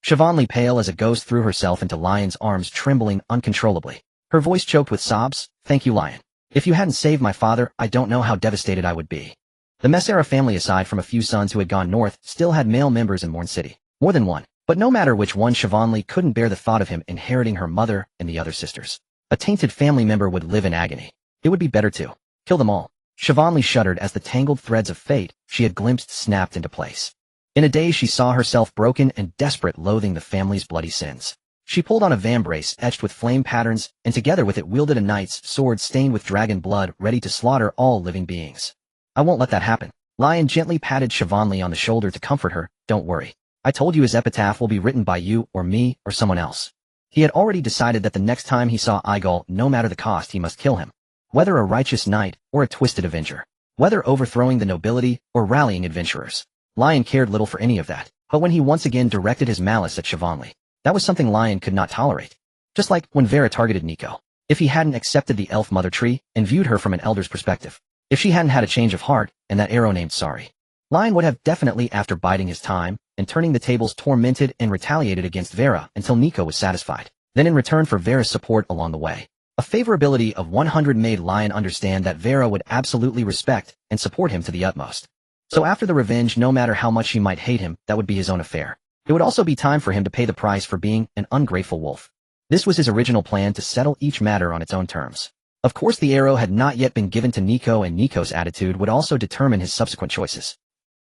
Siobhanli, pale as a ghost, threw herself into Lion's arms, trembling uncontrollably. Her voice choked with sobs. Thank you, Lion. If you hadn't saved my father, I don't know how devastated I would be. The Messera family, aside from a few sons who had gone north, still had male members in Morn City. More than one. But no matter which one, Siobhanli couldn't bear the thought of him inheriting her mother and the other sisters. A tainted family member would live in agony. It would be better to kill them all. Siobhanli shuddered as the tangled threads of fate she had glimpsed snapped into place. In a daze, she saw herself broken and desperate, loathing the family's bloody sins. She pulled on a vambrace etched with flame patterns, and together with it wielded a knight's sword stained with dragon blood, ready to slaughter all living beings. I won't let that happen. Lion gently patted Siobhanli on the shoulder to comfort her. Don't worry. I told you his epitaph will be written by you or me or someone else. He had already decided that the next time he saw Igol, no matter the cost, he must kill him. Whether a righteous knight or a twisted avenger. Whether overthrowing the nobility or rallying adventurers. Lion cared little for any of that. But when he once again directed his malice at Siobhanli, that was something Lion could not tolerate. Just like when Vera targeted Nico. If he hadn't accepted the elf mother tree and viewed her from an elder's perspective. If she hadn't had a change of heart and that arrow named Sorry. Lion would have definitely, after biding his time and turning the tables, tormented and retaliated against Vera until Nico was satisfied. Then in return for Vera's support along the way, a favorability of 100 made Lion understand that Vera would absolutely respect and support him to the utmost. So after the revenge, no matter how much she might hate him, that would be his own affair. It would also be time for him to pay the price for being an ungrateful wolf. This was his original plan, to settle each matter on its own terms. Of course, the arrow had not yet been given to Nico, and Nico's attitude would also determine his subsequent choices.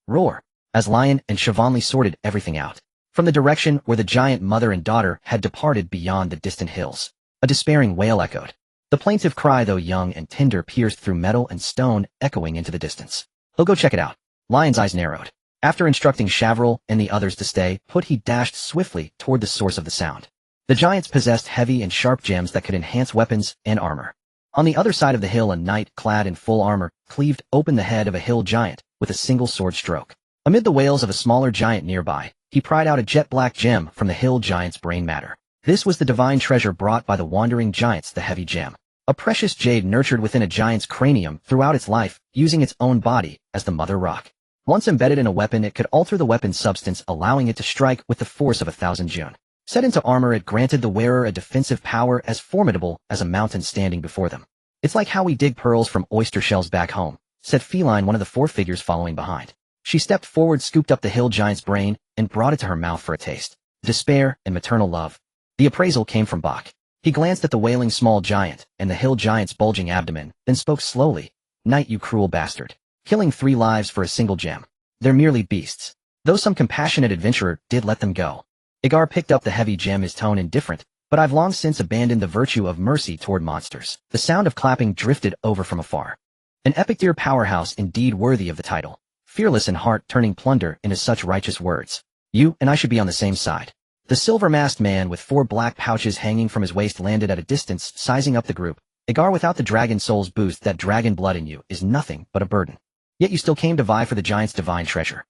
Roar. As Lion and Siobhanli sorted everything out. From the direction where the giant mother and daughter had departed beyond the distant hills, a despairing wail echoed. The plaintive cry, though young and tender, pierced through metal and stone, echoing into the distance. He'll go check it out. Lion's eyes narrowed. After instructing Chavril and the others to stay put, he dashed swiftly toward the source of the sound. The giants possessed heavy and sharp gems that could enhance weapons and armor. On the other side of the hill, a knight clad in full armor cleaved open the head of a hill giant with a single sword stroke. Amid the wails of a smaller giant nearby, he pried out a jet-black gem from the hill giant's brain matter. This was the divine treasure brought by the wandering giants, the heavy gem. A precious jade nurtured within a giant's cranium throughout its life, using its own body as the mother rock. Once embedded in a weapon, it could alter the weapon's substance, allowing it to strike with the force of 1,000 jun. Set into armor, it granted the wearer a defensive power as formidable as a mountain standing before them. It's like how we dig pearls from oyster shells back home, said Feline, one of the four figures following behind. She stepped forward, scooped up the hill giant's brain, and brought it to her mouth for a taste. Despair and maternal love. The appraisal came from Bach. He glanced at the wailing small giant and the hill giant's bulging abdomen, then spoke slowly. Knight, you cruel bastard. Killing 3 lives for a single gem. They're merely beasts. Though some compassionate adventurer did let them go. Igar picked up the heavy gem, his tone indifferent, but I've long since abandoned the virtue of mercy toward monsters. The sound of clapping drifted over from afar. An epic deer powerhouse indeed, worthy of the title. Fearless in heart, turning plunder into such righteous words. You and I should be on the same side. The silver-masked man with 4 black pouches hanging from his waist landed at a distance, sizing up the group. Igar, without the dragon soul's boost, that dragon blood in you is nothing but a burden. Yet you still came to vie for the giant's divine treasure.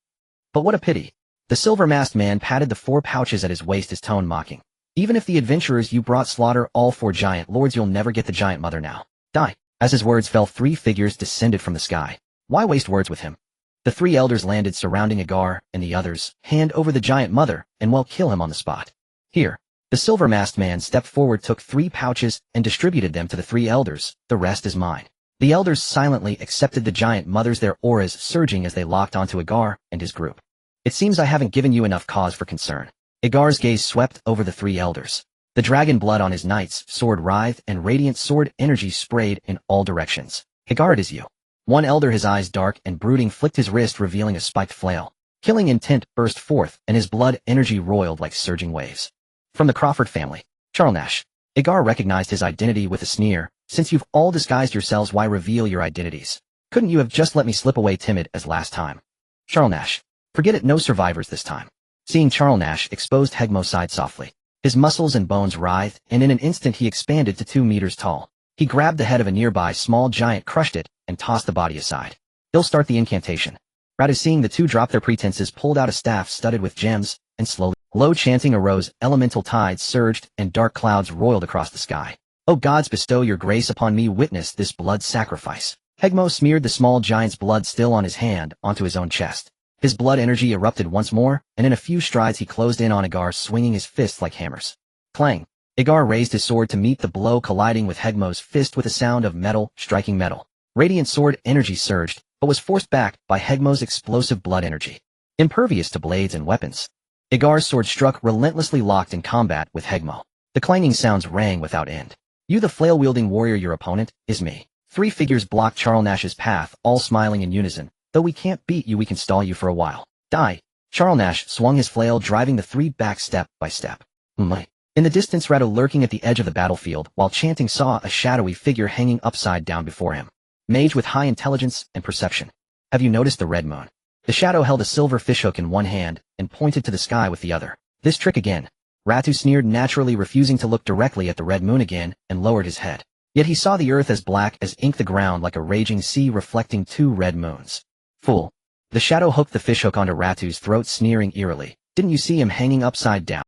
But what a pity. The silver-masked man patted the 4 pouches at his waist, his tone mocking. Even if the adventurers you brought slaughter all 4 giant lords, you'll never get the giant mother now. Die. As his words fell, 3 figures descended from the sky. Why waste words with him? The 3 elders landed surrounding Agar, and the others, hand over the giant mother, and well, kill him on the spot. Here. The silver-masked man stepped forward, took 3 pouches, and distributed them to the 3 elders. The rest is mine. The elders silently accepted the giant mothers, their auras surging as they locked onto Agar and his group. It seems I haven't given you enough cause for concern. Agar's gaze swept over the 3 elders. The dragon blood on his knight's sword writhed, and radiant sword energy sprayed in all directions. Agar, it is you. One elder, his eyes dark and brooding, flicked his wrist, revealing a spiked flail. Killing intent burst forth, and his blood energy roiled like surging waves. From the Crawford family. Charlnash. Agar recognized his identity with a sneer. Since you've all disguised yourselves, why reveal your identities? Couldn't you have just let me slip away timid as last time? Charlnash. Forget it, no survivors this time. Seeing Charlnash exposed, Hegmo sighed softly. His muscles and bones writhed, and in an instant he expanded to 2 meters tall. He grabbed the head of a nearby small giant, crushed it, and tossed the body aside. He'll start the incantation. Ratu, seeing the 2 drop their pretenses, pulled out a staff studded with gems, and slowly, low chanting arose, elemental tides surged, and dark clouds roiled across the sky. O gods, bestow your grace upon me, witness this blood sacrifice. Hegmo smeared the small giant's blood still on his hand onto his own chest. His blood energy erupted once more, and in a few strides he closed in on Agar, swinging his fists like hammers. Clang! Agar raised his sword to meet the blow, colliding with Hegmo's fist with a sound of metal striking metal. Radiant sword energy surged, but was forced back by Hegmo's explosive blood energy. Impervious to blades and weapons, Agar's sword struck relentlessly, locked in combat with Hegmo. The clanging sounds rang without end. You, the flail-wielding warrior, your opponent, is me. 3 figures blocked Charlnash's path, all smiling in unison. Though we can't beat you, we can stall you for a while. Die. Charlnash swung his flail, driving the 3 back step by step. In the distance, Ratu, lurking at the edge of the battlefield, while chanting, saw a shadowy figure hanging upside down before him. Mage with high intelligence and perception. Have you noticed the red moon? The shadow held a silver fishhook in one hand, and pointed to the sky with the other. This trick again. Ratu sneered, naturally refusing to look directly at the red moon again, and lowered his head. Yet he saw the earth as black as ink, the ground like a raging sea reflecting 2 red moons. Fool. The shadow hooked the fishhook onto Ratu's throat, sneering eerily. Didn't you see him hanging upside down?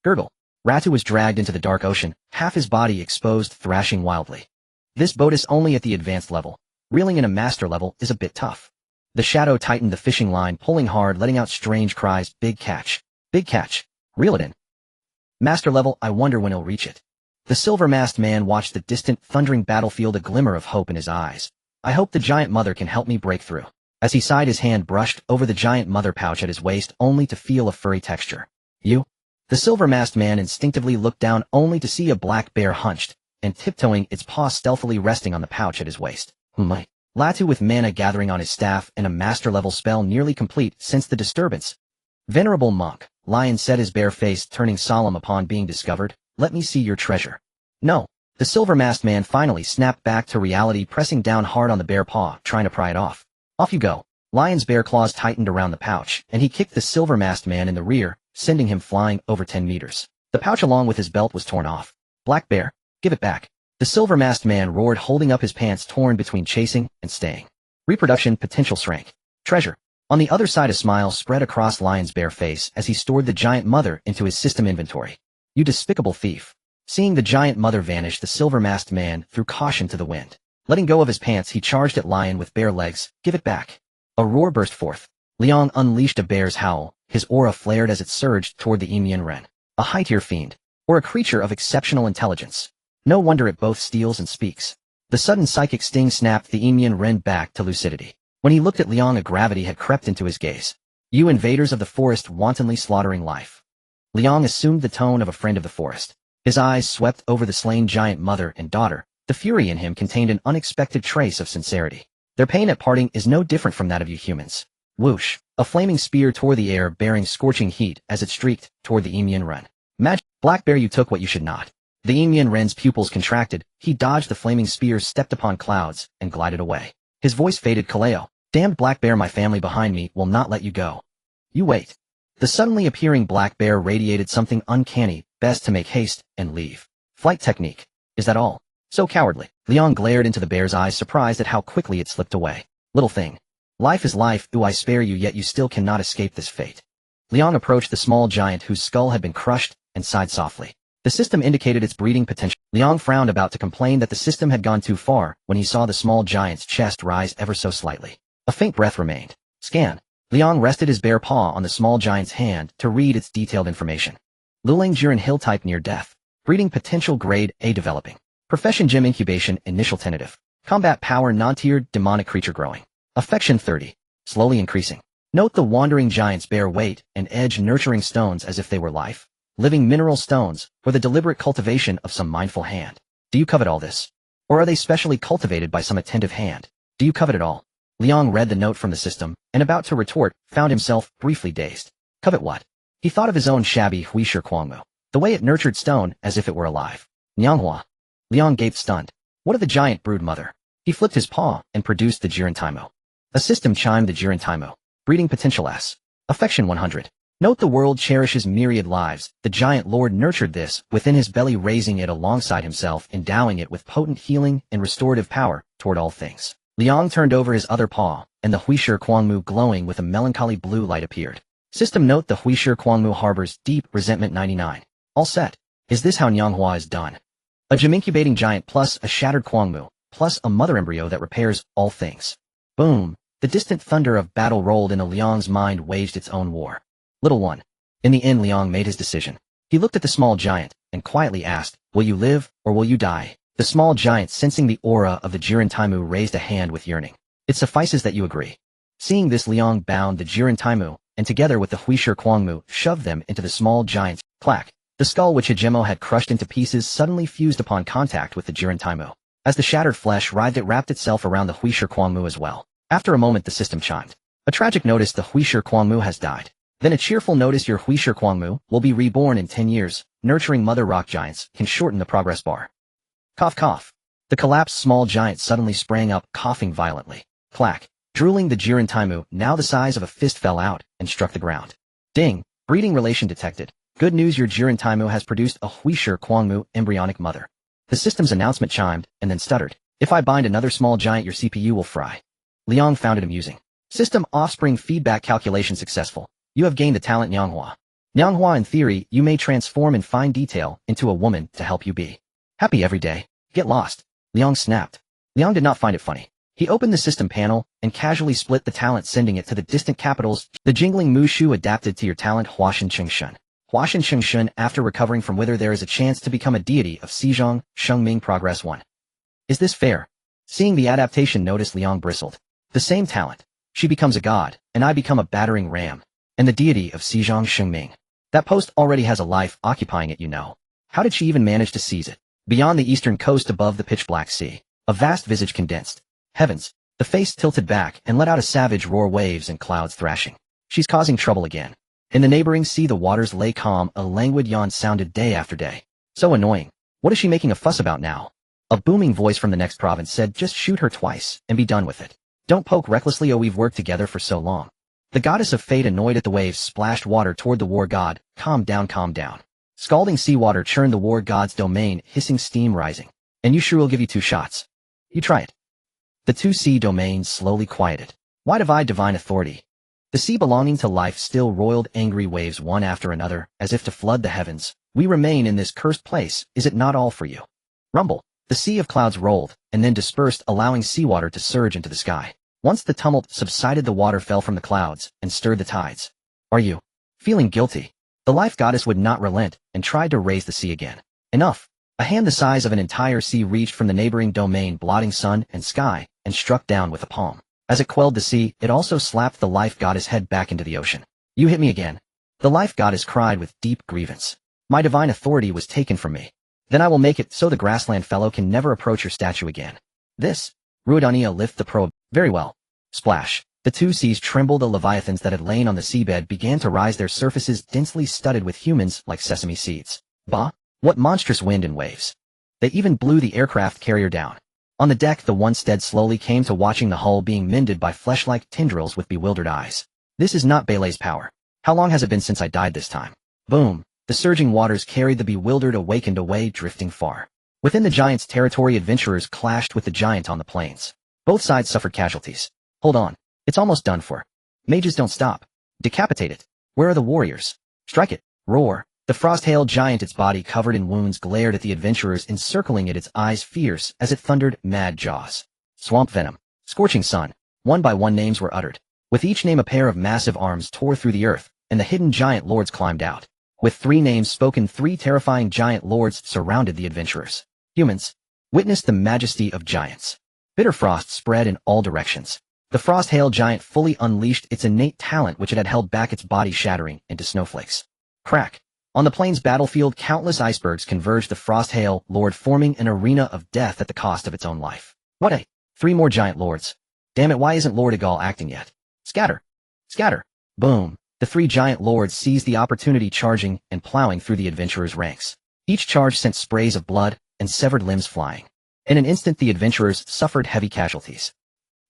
Gurgle. Ratu was dragged into the dark ocean, half his body exposed, thrashing wildly. This boat is only at the advanced level. Reeling in a master level is a bit tough. The shadow tightened the fishing line, pulling hard, letting out strange cries. Big catch. Big catch. Reel it in. Master level, I wonder when he'll reach it. The silver-masked man watched the distant, thundering battlefield, a glimmer of hope in his eyes. I hope the giant mother can help me break through. As he sighed, his hand brushed over the giant mother pouch at his waist, only to feel a furry texture. You? The silver-masked man instinctively looked down, only to see a black bear hunched, and tiptoeing, its paw stealthily resting on the pouch at his waist. Latu, with mana gathering on his staff and a master-level spell nearly complete, sensed the disturbance. Venerable monk, Lion said, his bare face turning solemn upon being discovered, let me see your treasure. No. The silver-masked man finally snapped back to reality, pressing down hard on the bare paw, trying to pry it off. Off you go. Lion's bare claws tightened around the pouch, and he kicked the silver-masked man in the rear, sending him flying over 10 meters. The pouch along with his belt was torn off. Black bear, give it back. The silver-masked man roared, holding up his pants torn between chasing and staying. Reproduction potential shrank. Treasure. On the other side, a smile spread across Lion's bare face as he stored the giant mother into his system inventory. You despicable thief. Seeing the giant mother vanish, the silver-masked man threw caution to the wind. Letting go of his pants, he charged at Lion with bare legs. Give it back. A roar burst forth. Liang unleashed a bear's howl. His aura flared as it surged toward the Emian Ren. A high-tier fiend. Or a creature of exceptional intelligence. No wonder it both steals and speaks. The sudden psychic sting snapped the Emian Ren back to lucidity. When he looked at Liang, a gravity had crept into his gaze. You invaders of the forest, wantonly slaughtering life. Liang assumed the tone of a friend of the forest. His eyes swept over the slain giant mother and daughter. The fury in him contained an unexpected trace of sincerity. Their pain at parting is no different from that of you humans. Whoosh! A flaming spear tore the air, bearing scorching heat as it streaked toward the Emian Ren. Magic! Black bear, you took what you should not. The Emian Ren's pupils contracted. He dodged the flaming spear, stepped upon clouds, and glided away. His voice faded. Kaleo, damned black bear, my family behind me will not let you go. You wait. The suddenly appearing black bear radiated something uncanny. Best to make haste and leave. Flight technique. Is that all? So cowardly. Liang glared into the bear's eyes, surprised at how quickly it slipped away. Little thing. Life is life. Do I spare you, yet you still cannot escape this fate. Liang approached the small giant whose skull had been crushed and sighed softly. The system indicated its breeding potential. Liang frowned, about to complain that the system had gone too far, when he saw the small giant's chest rise ever so slightly. A faint breath remained. Scan. Liang rested his bare paw on the small giant's hand to read its detailed information. Lulang Jiren Hill type near death. Breeding potential grade A developing. Profession gem incubation initial tentative. Combat power non-tiered demonic creature growing. Affection 30. Slowly increasing. Note the wandering giant's bare weight and edge nurturing stones as if they were life. Living mineral stones, or the deliberate cultivation of some mindful hand. Do you covet all this? Or are they specially cultivated by some attentive hand? Do you covet it all? Liang read the note from the system, and about to retort, found himself briefly dazed. Covet what? He thought of his own shabby Huishir Kuangmu. The way it nurtured stone as if it were alive. Nianghua. Liang gaped stunned. What of the giant brood mother? He flipped his paw and produced the Jiren Taimo. A system chimed the Jiren Taimo. Breeding potential S. Affection 100. Note the world cherishes myriad lives. The giant lord nurtured this within his belly, raising it alongside himself, endowing it with potent healing and restorative power toward all things. Liang turned over his other paw, and the Huishir Kuangmu glowing with a melancholy blue light appeared. System note the Huishir Kuangmu harbors deep resentment 99. All set. Is this how Nianghua is done? A gem incubating giant plus a shattered Kuangmu, plus a mother embryo that repairs all things. Boom. The distant thunder of battle rolled into Liang's mind, waged its own war. Little one. In the end, Liang made his decision. He looked at the small giant and quietly asked, will you live or will you die? The small giant, sensing the aura of the Jiren Taimo, raised a hand with yearning. It suffices that you agree. Seeing this, Liang bound the Jiren Taimo, and together with the Huishir Kuangmu, shoved them into the small giant's clack. The skull which Hajimo had crushed into pieces suddenly fused upon contact with the Jiren Taimo. As the shattered flesh writhed, it wrapped itself around the Huishir Kuangmu as well. After a moment, the system chimed. A tragic notice: the Huishir Kuangmu has died. Then a cheerful notice: your Huishir Kuangmu will be reborn in 10 years. Nurturing mother rock giants can shorten the progress bar. Cough cough. The collapsed small giant suddenly sprang up, coughing violently. Clack. Drooling, the Jiren Taimo, now the size of a fist, fell out and struck the ground. Ding. Breeding relation detected. Good news, your Jiren Taimo has produced a Huishir Kuangmu embryonic mother. The system's announcement chimed, and then stuttered. If I bind another small giant, your CPU will fry. Liang found it amusing. System offspring feedback calculation successful. You have gained the talent Nianghua. Nianghua, in theory, you may transform in fine detail into a woman to help you be happy every day. Get lost. Liang snapped. Liang did not find it funny. He opened the system panel and casually split the talent, sending it to the distant capitals. The jingling Mushu adapted to your talent Huashan Chengshun. Huashan Chengshun, after recovering from wither, there is a chance to become a deity of Xizhong, Shengming progress 1. Is this fair? Seeing the adaptation notice, Liang bristled. The same talent. She becomes a god, and I become a battering ram. And the deity of Xizhong Shengming. That post already has a life occupying it, you know. How did she even manage to seize it? Beyond the eastern coast, above the pitch-black sea, a vast visage condensed. Heavens. The face tilted back and let out a savage roar, waves and clouds thrashing. She's causing trouble again. In the neighboring sea, the waters lay calm. A languid yawn sounded day after day. So annoying. What is she making a fuss about now? A booming voice from the next province said, just shoot her twice and be done with it. Don't poke recklessly. Oh, we've worked together for so long. The goddess of fate, annoyed at the waves, splashed water toward the war god. Calm down, calm down. Scalding seawater churned the war god's domain, hissing steam rising. And you sure will give you 2 shots. You try it. The 2 sea domains slowly quieted. Why divide divine authority? The sea belonging to life still roiled angry waves one after another, as if to flood the heavens. We remain in this cursed place, is it not all for you? Rumble. The sea of clouds rolled, and then dispersed, allowing seawater to surge into the sky. Once the tumult subsided, the water fell from the clouds and stirred the tides. Are you feeling guilty? The life goddess would not relent and tried to raise the sea again. Enough. A hand the size of an entire sea reached from the neighboring domain, blotting sun and sky, and struck down with a palm. As it quelled the sea, it also slapped the life goddess head back into the ocean. You hit me again. The life goddess cried with deep grievance. My divine authority was taken from me. Then I will make it so the grassland fellow can never approach your statue again. This. Ruidania, lift the probe. Very well. Splash. The 2 seas trembled. The leviathans that had lain on the seabed began to rise, their surfaces densely studded with humans like sesame seeds. Bah! What monstrous wind and waves. They even blew the aircraft carrier down. On the deck, the Onestead slowly came to, watching the hull being mended by flesh-like tendrils with bewildered eyes. This is not Belay's power. How long has it been since I died this time? Boom. The surging waters carried the bewildered awakened away, drifting far. Within the giant's territory, adventurers clashed with the giant on the plains. Both sides suffered casualties. Hold on. It's almost done for. Mages don't stop. Decapitate it. Where are the warriors? Strike it! Roar! The frost-hail giant, its body covered in wounds, glared at the adventurers, encircling it, its eyes fierce as it thundered, mad jaws. Swamp venom. Scorching sun. One by one names were uttered. With each name a pair of massive arms tore through the earth, and the hidden giant lords climbed out. With 3 names spoken, 3 terrifying giant lords surrounded the adventurers. Humans. Witnessed the majesty of giants. Bitter frost spread in all directions. The frost-hail giant fully unleashed its innate talent, which it had held back, its body shattering into snowflakes. Crack. On the plains battlefield, countless icebergs converged, the frost-hail lord forming an arena of death at the cost of its own life. What a... 3 more giant lords. Damn it, why isn't Lord Egal acting yet? Scatter. Scatter. Boom. The 3 giant lords seized the opportunity, charging and plowing through the adventurers' ranks. Each charge sent sprays of blood and severed limbs flying. In an instant, the adventurers suffered heavy casualties.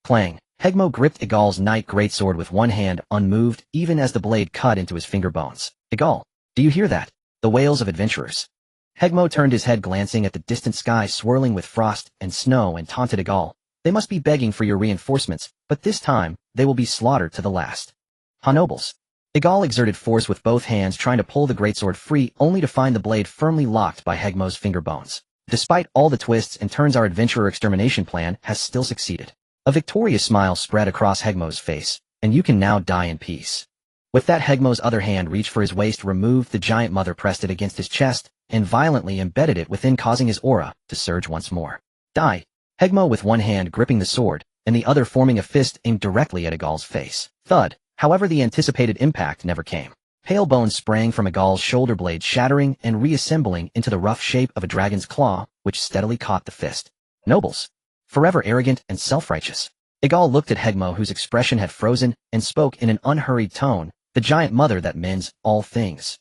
Clang. Hegmo gripped Egal's knight greatsword with one hand, unmoved, even as the blade cut into his finger bones. Egal, do you hear that? The wails of adventurers. Hegmo turned his head, glancing at the distant sky swirling with frost and snow, and taunted Egal. They must be begging for your reinforcements, but this time, they will be slaughtered to the last. Ha, nobles. Egal exerted force with both hands, trying to pull the greatsword free, only to find the blade firmly locked by Hegmo's finger bones. Despite all the twists and turns, our adventurer extermination plan has still succeeded. A victorious smile spread across Hegmo's face, and you can now die in peace. With that, Hegmo's other hand reached for his waist, removed the giant mother, pressed it against his chest, and violently embedded it within, causing his aura to surge once more. Die! Hegmo, with one hand gripping the sword, and the other forming a fist, aimed directly at Egal's face. Thud! However, the anticipated impact never came. Pale bones sprang from Egal's shoulder blade, shattering and reassembling into the rough shape of a dragon's claw, which steadily caught the fist. Nobles. Forever arrogant and self-righteous. Egal looked at Hegmo, whose expression had frozen, and spoke in an unhurried tone, the giant mother that mends all things.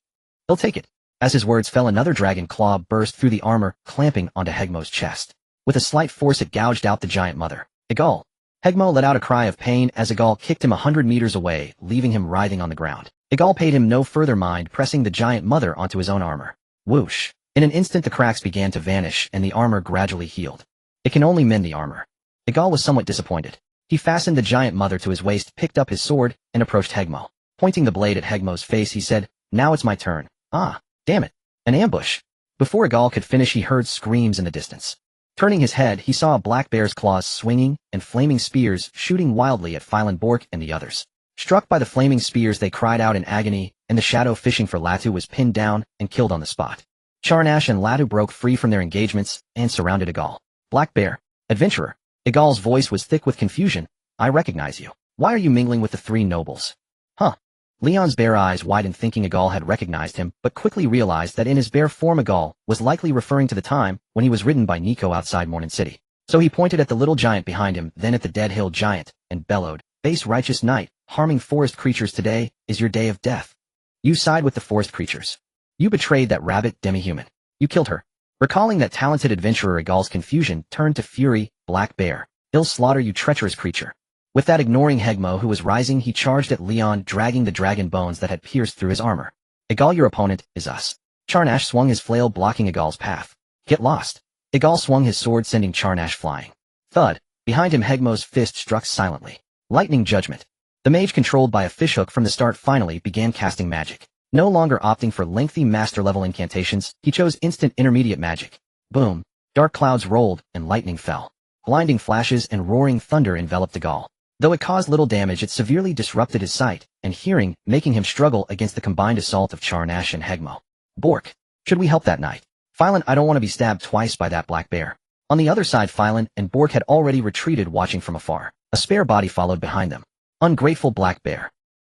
He'll take it. As his words fell, another dragon claw burst through the armor, clamping onto Hegmo's chest. With a slight force, it gouged out the giant mother. Egal. Hegmo let out a cry of pain as Egal kicked him 100 meters away, leaving him writhing on the ground. Egal paid him no further mind, pressing the giant mother onto his own armor. Whoosh. In an instant, the cracks began to vanish, and the armor gradually healed. It can only mend the armor. Egal was somewhat disappointed. He fastened the giant mother to his waist, picked up his sword, and approached Hegmo. Pointing the blade at Hegmo's face, he said, "Now it's my turn." Ah, damn it. An ambush. Before Egal could finish, he heard screams in the distance. Turning his head, he saw a black bear's claws swinging and flaming spears shooting wildly at Phylan, Bork, and the others. Struck by the flaming spears, they cried out in agony, and the shadow fishing for Latu was pinned down and killed on the spot. Charnash and Latu broke free from their engagements and surrounded Egal. Black Bear. Adventurer. Egal's voice was thick with confusion. I recognize you. Why are you mingling with the 3 nobles? Huh. Leon's bear eyes widened, thinking Egal had recognized him, but quickly realized that in his bear form Egal was likely referring to the time when he was ridden by Nico outside Mornin City. So he pointed at the little giant behind him, then at the dead hill giant, and bellowed, "Base righteous knight, harming forest creatures, today is your day of death. You side with the forest creatures. You betrayed that rabbit demi-human. You killed her." Recalling that talented adventurer, Egal's confusion turned to fury. Black Bear. He'll slaughter you, treacherous creature. With that, ignoring Hegmo, who was rising, he charged at Leon, dragging the dragon bones that had pierced through his armor. Egal, your opponent is us. Charnash swung his flail, blocking Egal's path. Get lost. Egal swung his sword, sending Charnash flying. Thud. Behind him, Hegmo's fist struck silently. Lightning judgment. The mage, controlled by a fishhook from the start, finally began casting magic. No longer opting for lengthy master-level incantations, he chose instant intermediate magic. Boom. Dark clouds rolled, and lightning fell. Blinding flashes and roaring thunder enveloped Egal. Though it caused little damage, it severely disrupted his sight and hearing, making him struggle against the combined assault of Charnash and Hegmo. Bork. Should we help that knight? Phylan, I don't want to be stabbed twice by that black bear. On the other side, Phylan and Bork had already retreated, watching from afar. A spare body followed behind them. Ungrateful black bear.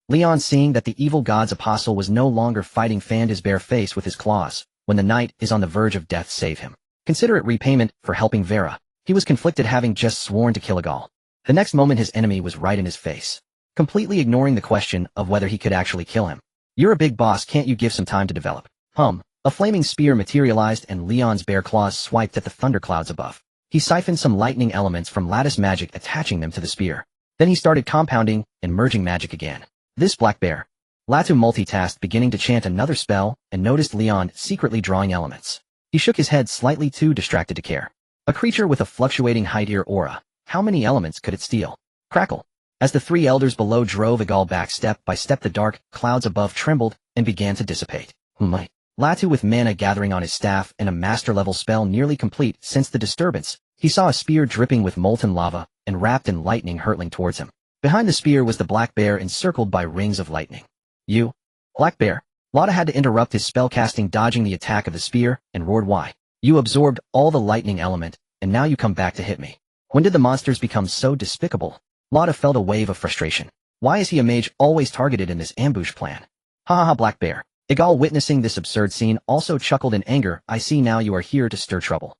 Leon, seeing that the evil god's apostle was no longer fighting, fanned his bare face with his claws. When the knight is on the verge of death, save him. Consider it repayment for helping Vera. He was conflicted, having just sworn to kill Egal. The next moment, his enemy was right in his face. Completely ignoring the question of whether he could actually kill him. You're a big boss, can't you give some time to develop? A flaming spear materialized, and Leon's bare claws swiped at the thunderclouds above. He siphoned some lightning elements from lattice magic, attaching them to the spear. Then he started compounding and merging magic again. This black bear. Latu multitasked, beginning to chant another spell, and noticed Leon secretly drawing elements. He shook his head, slightly too distracted to care. A creature with a fluctuating height-ear aura. How many elements could it steal? Crackle. As the three elders below drove Igal back step by step, the dark clouds above trembled and began to dissipate. Latu, with mana gathering on his staff and a master-level spell nearly complete since the disturbance, he saw a spear dripping with molten lava and wrapped in lightning hurtling towards him. Behind the spear was the black bear encircled by rings of lightning. You, Black Bear? Lata had to interrupt his spellcasting, dodging the attack of the spear, and roared, "Why? You absorbed all the lightning element, and now you come back to hit me. When did the monsters become so despicable?" Lata felt a wave of frustration. Why is he a mage always targeted in this ambush plan? Ha ha ha, Black Bear. Igal, witnessing this absurd scene, also chuckled in anger. "I see now you are here to stir trouble.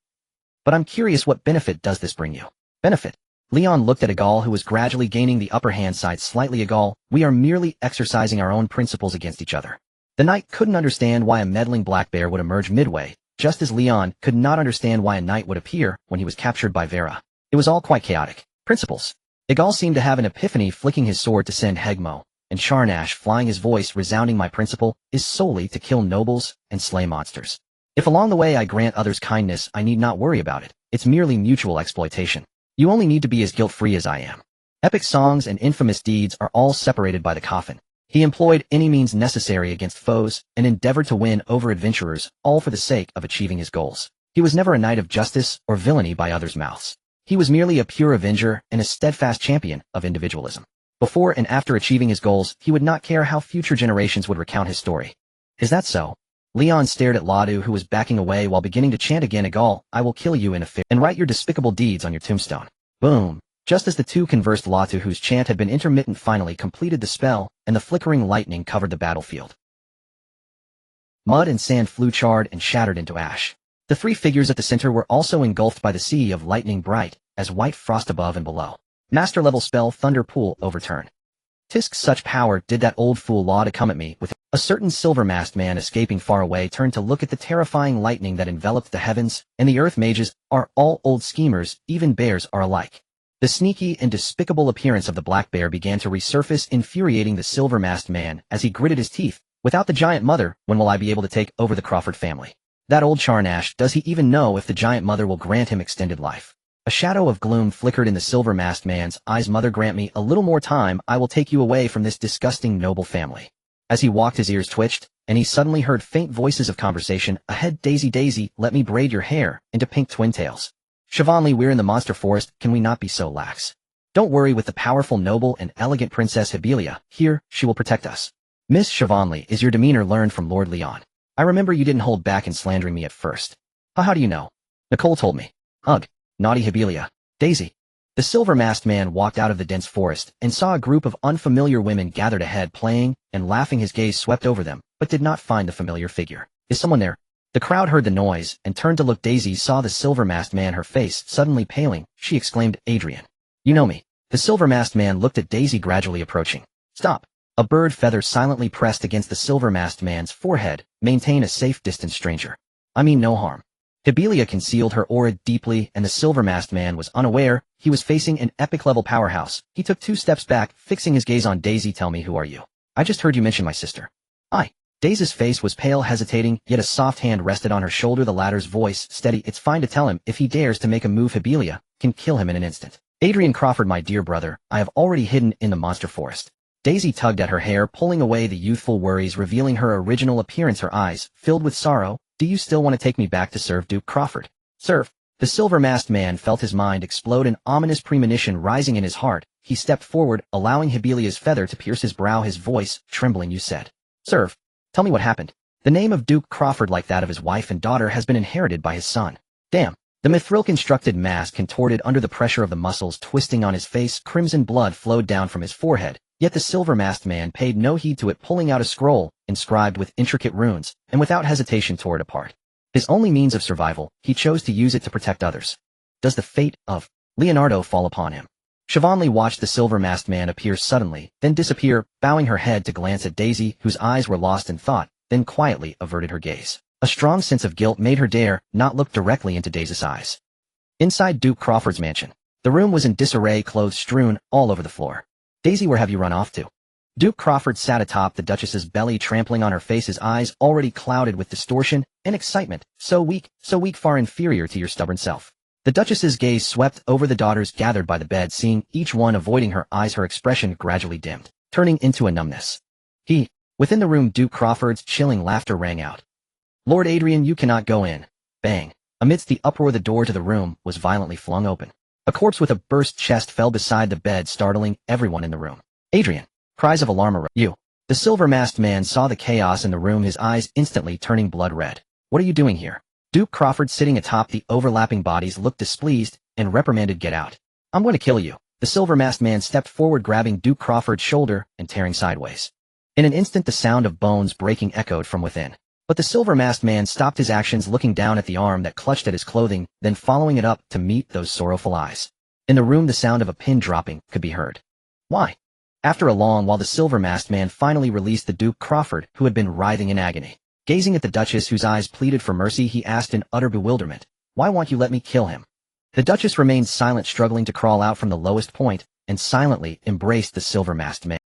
But I'm curious, what benefit does this bring you?" Benefit? Leon looked at Igal, who was gradually gaining the upper hand side slightly. "Igal, we are merely exercising our own principles against each other." The knight couldn't understand why a meddling black bear would emerge midway, just as Leon could not understand why a knight would appear when he was captured by Vera. It was all quite chaotic. Principles. Igal seemed to have an epiphany, flicking his sword to send Hegmo, and Charnash, flying, his voice resounding. "My principle is solely to kill nobles and slay monsters. If along the way I grant others kindness, I need not worry about it. It's merely mutual exploitation. You only need to be as guilt-free as I am." Epic songs and infamous deeds are all separated by the coffin. He employed any means necessary against foes and endeavored to win over adventurers, all for the sake of achieving his goals. He was never a knight of justice or villainy by others' mouths. He was merely a pure avenger and a steadfast champion of individualism. Before and after achieving his goals, he would not care how future generations would recount his story. Is that so? Leon stared at Ladu, who was backing away while beginning to chant again. "Igal, I will kill you in a fit and write your despicable deeds on your tombstone." Boom. Just as the two conversed, Latu, whose chant had been intermittent, finally completed the spell, and the flickering lightning covered the battlefield. Mud and sand flew, charred and shattered into ash. The three figures at the center were also engulfed by the sea of lightning, bright as white frost above and below. Master-level spell Thunder Pool overturned. "Tisk, such power did that old fool Lada come at me with." A certain silver-masked man escaping far away turned to look at the terrifying lightning that enveloped the heavens, and the earth mages are all old schemers, even bears are alike. The sneaky and despicable appearance of the black bear began to resurface, infuriating the silver-masked man as he gritted his teeth. "Without the giant mother, when will I be able to take over the Crawford family? That old Charnash, does he even know if the giant mother will grant him extended life?" A shadow of gloom flickered in the silver-masked man's eyes. "Mother, grant me a little more time, I will take you away from this disgusting noble family." As he walked, his ears twitched, and he suddenly heard faint voices of conversation ahead. "Daisy, Daisy, let me braid your hair into pink twin tails. Shivanli, we're in the monster forest, can we not be so lax? Don't worry, with the powerful, noble, and elegant Princess Hibelia here, she will protect us." "Miss Shivanli, is your demeanor learned from Lord Leon? I remember you didn't hold back in slandering me at first." How do you know?" "Nicole told me." "Ugh, naughty Hibelia." "Daisy." The silver-masked man walked out of the dense forest and saw a group of unfamiliar women gathered ahead, playing and laughing. His gaze swept over them, but did not find the familiar figure. "Is someone there?" The crowd heard the noise and turned to look. Daisy saw the silver-masked man, her face suddenly paling. She exclaimed, "Adrian, you know me." The silver-masked man looked at Daisy, gradually approaching. "Stop." A bird feather silently pressed against the silver-masked man's forehead. "Maintain a safe distance, stranger. I mean no harm." Hibelia concealed her aura deeply, and the silver-masked man was unaware he was facing an epic-level powerhouse. He took 2 steps back, fixing his gaze on Daisy. "Tell me, who are you? I just heard you mention my sister." "I." Daisy's face was pale, hesitating, yet a soft hand rested on her shoulder. The latter's voice steady. "It's fine to tell him. If he dares to make a move, Hibelia can kill him in an instant." "Adrian Crawford, my dear brother, I have already hidden in the monster forest." Daisy tugged at her hair, pulling away the youthful worries, revealing her original appearance, her eyes filled with sorrow. "Do you still want to take me back to serve Duke Crawford?" "Serve?" The silver-masked man felt his mind explode, an ominous premonition rising in his heart. He stepped forward, allowing Hibelia's feather to pierce his brow, his voice trembling. "You said serve. Tell me what happened." "The name of Duke Crawford, like that of his wife and daughter, has been inherited by his son." "Damn." The mithril-constructed mask contorted under the pressure of the muscles twisting on his face. Crimson blood flowed down from his forehead, yet the silver-masked man paid no heed to it, pulling out a scroll inscribed with intricate runes, and without hesitation tore it apart. His only means of survival, he chose to use it to protect others. Does the fate of Leonardo fall upon him? Shivanli watched the silver-masked man appear suddenly, then disappear, bowing her head to glance at Daisy, whose eyes were lost in thought, then quietly averted her gaze. A strong sense of guilt made her dare not look directly into Daisy's eyes. Inside Duke Crawford's mansion, the room was in disarray, clothes strewn all over the floor. "Daisy, where have you run off to?" Duke Crawford sat atop the Duchess's belly, trampling on her face, his eyes already clouded with distortion and excitement. So weak, far inferior to your stubborn self." The Duchess's gaze swept over the daughters gathered by the bed, seeing each one avoiding her eyes. Her expression gradually dimmed, turning into a numbness. Within the room, Duke Crawford's chilling laughter rang out. "Lord Adrian, you cannot go in." Bang. Amidst the uproar, the door to the room was violently flung open. A corpse with a burst chest fell beside the bed, startling everyone in the room. "Adrian!" Cries of alarm arose. "You!" The silver-masked man saw the chaos in the room, his eyes instantly turning blood red. "What are you doing here?" Duke Crawford, sitting atop the overlapping bodies, looked displeased and reprimanded. "Get out. I'm going to kill you." The silver-masked man stepped forward, grabbing Duke Crawford's shoulder and tearing sideways. In an instant, the sound of bones breaking echoed from within. But the silver-masked man stopped his actions, looking down at the arm that clutched at his clothing, then following it up to meet those sorrowful eyes. In the room, the sound of a pin dropping could be heard. "Why?" After a long while, the silver-masked man finally released the Duke Crawford, who had been writhing in agony. Gazing at the Duchess, whose eyes pleaded for mercy, he asked in utter bewilderment, "Why won't you let me kill him?" The Duchess remained silent, struggling to crawl out from the lowest point, and silently embraced the silver-masked man.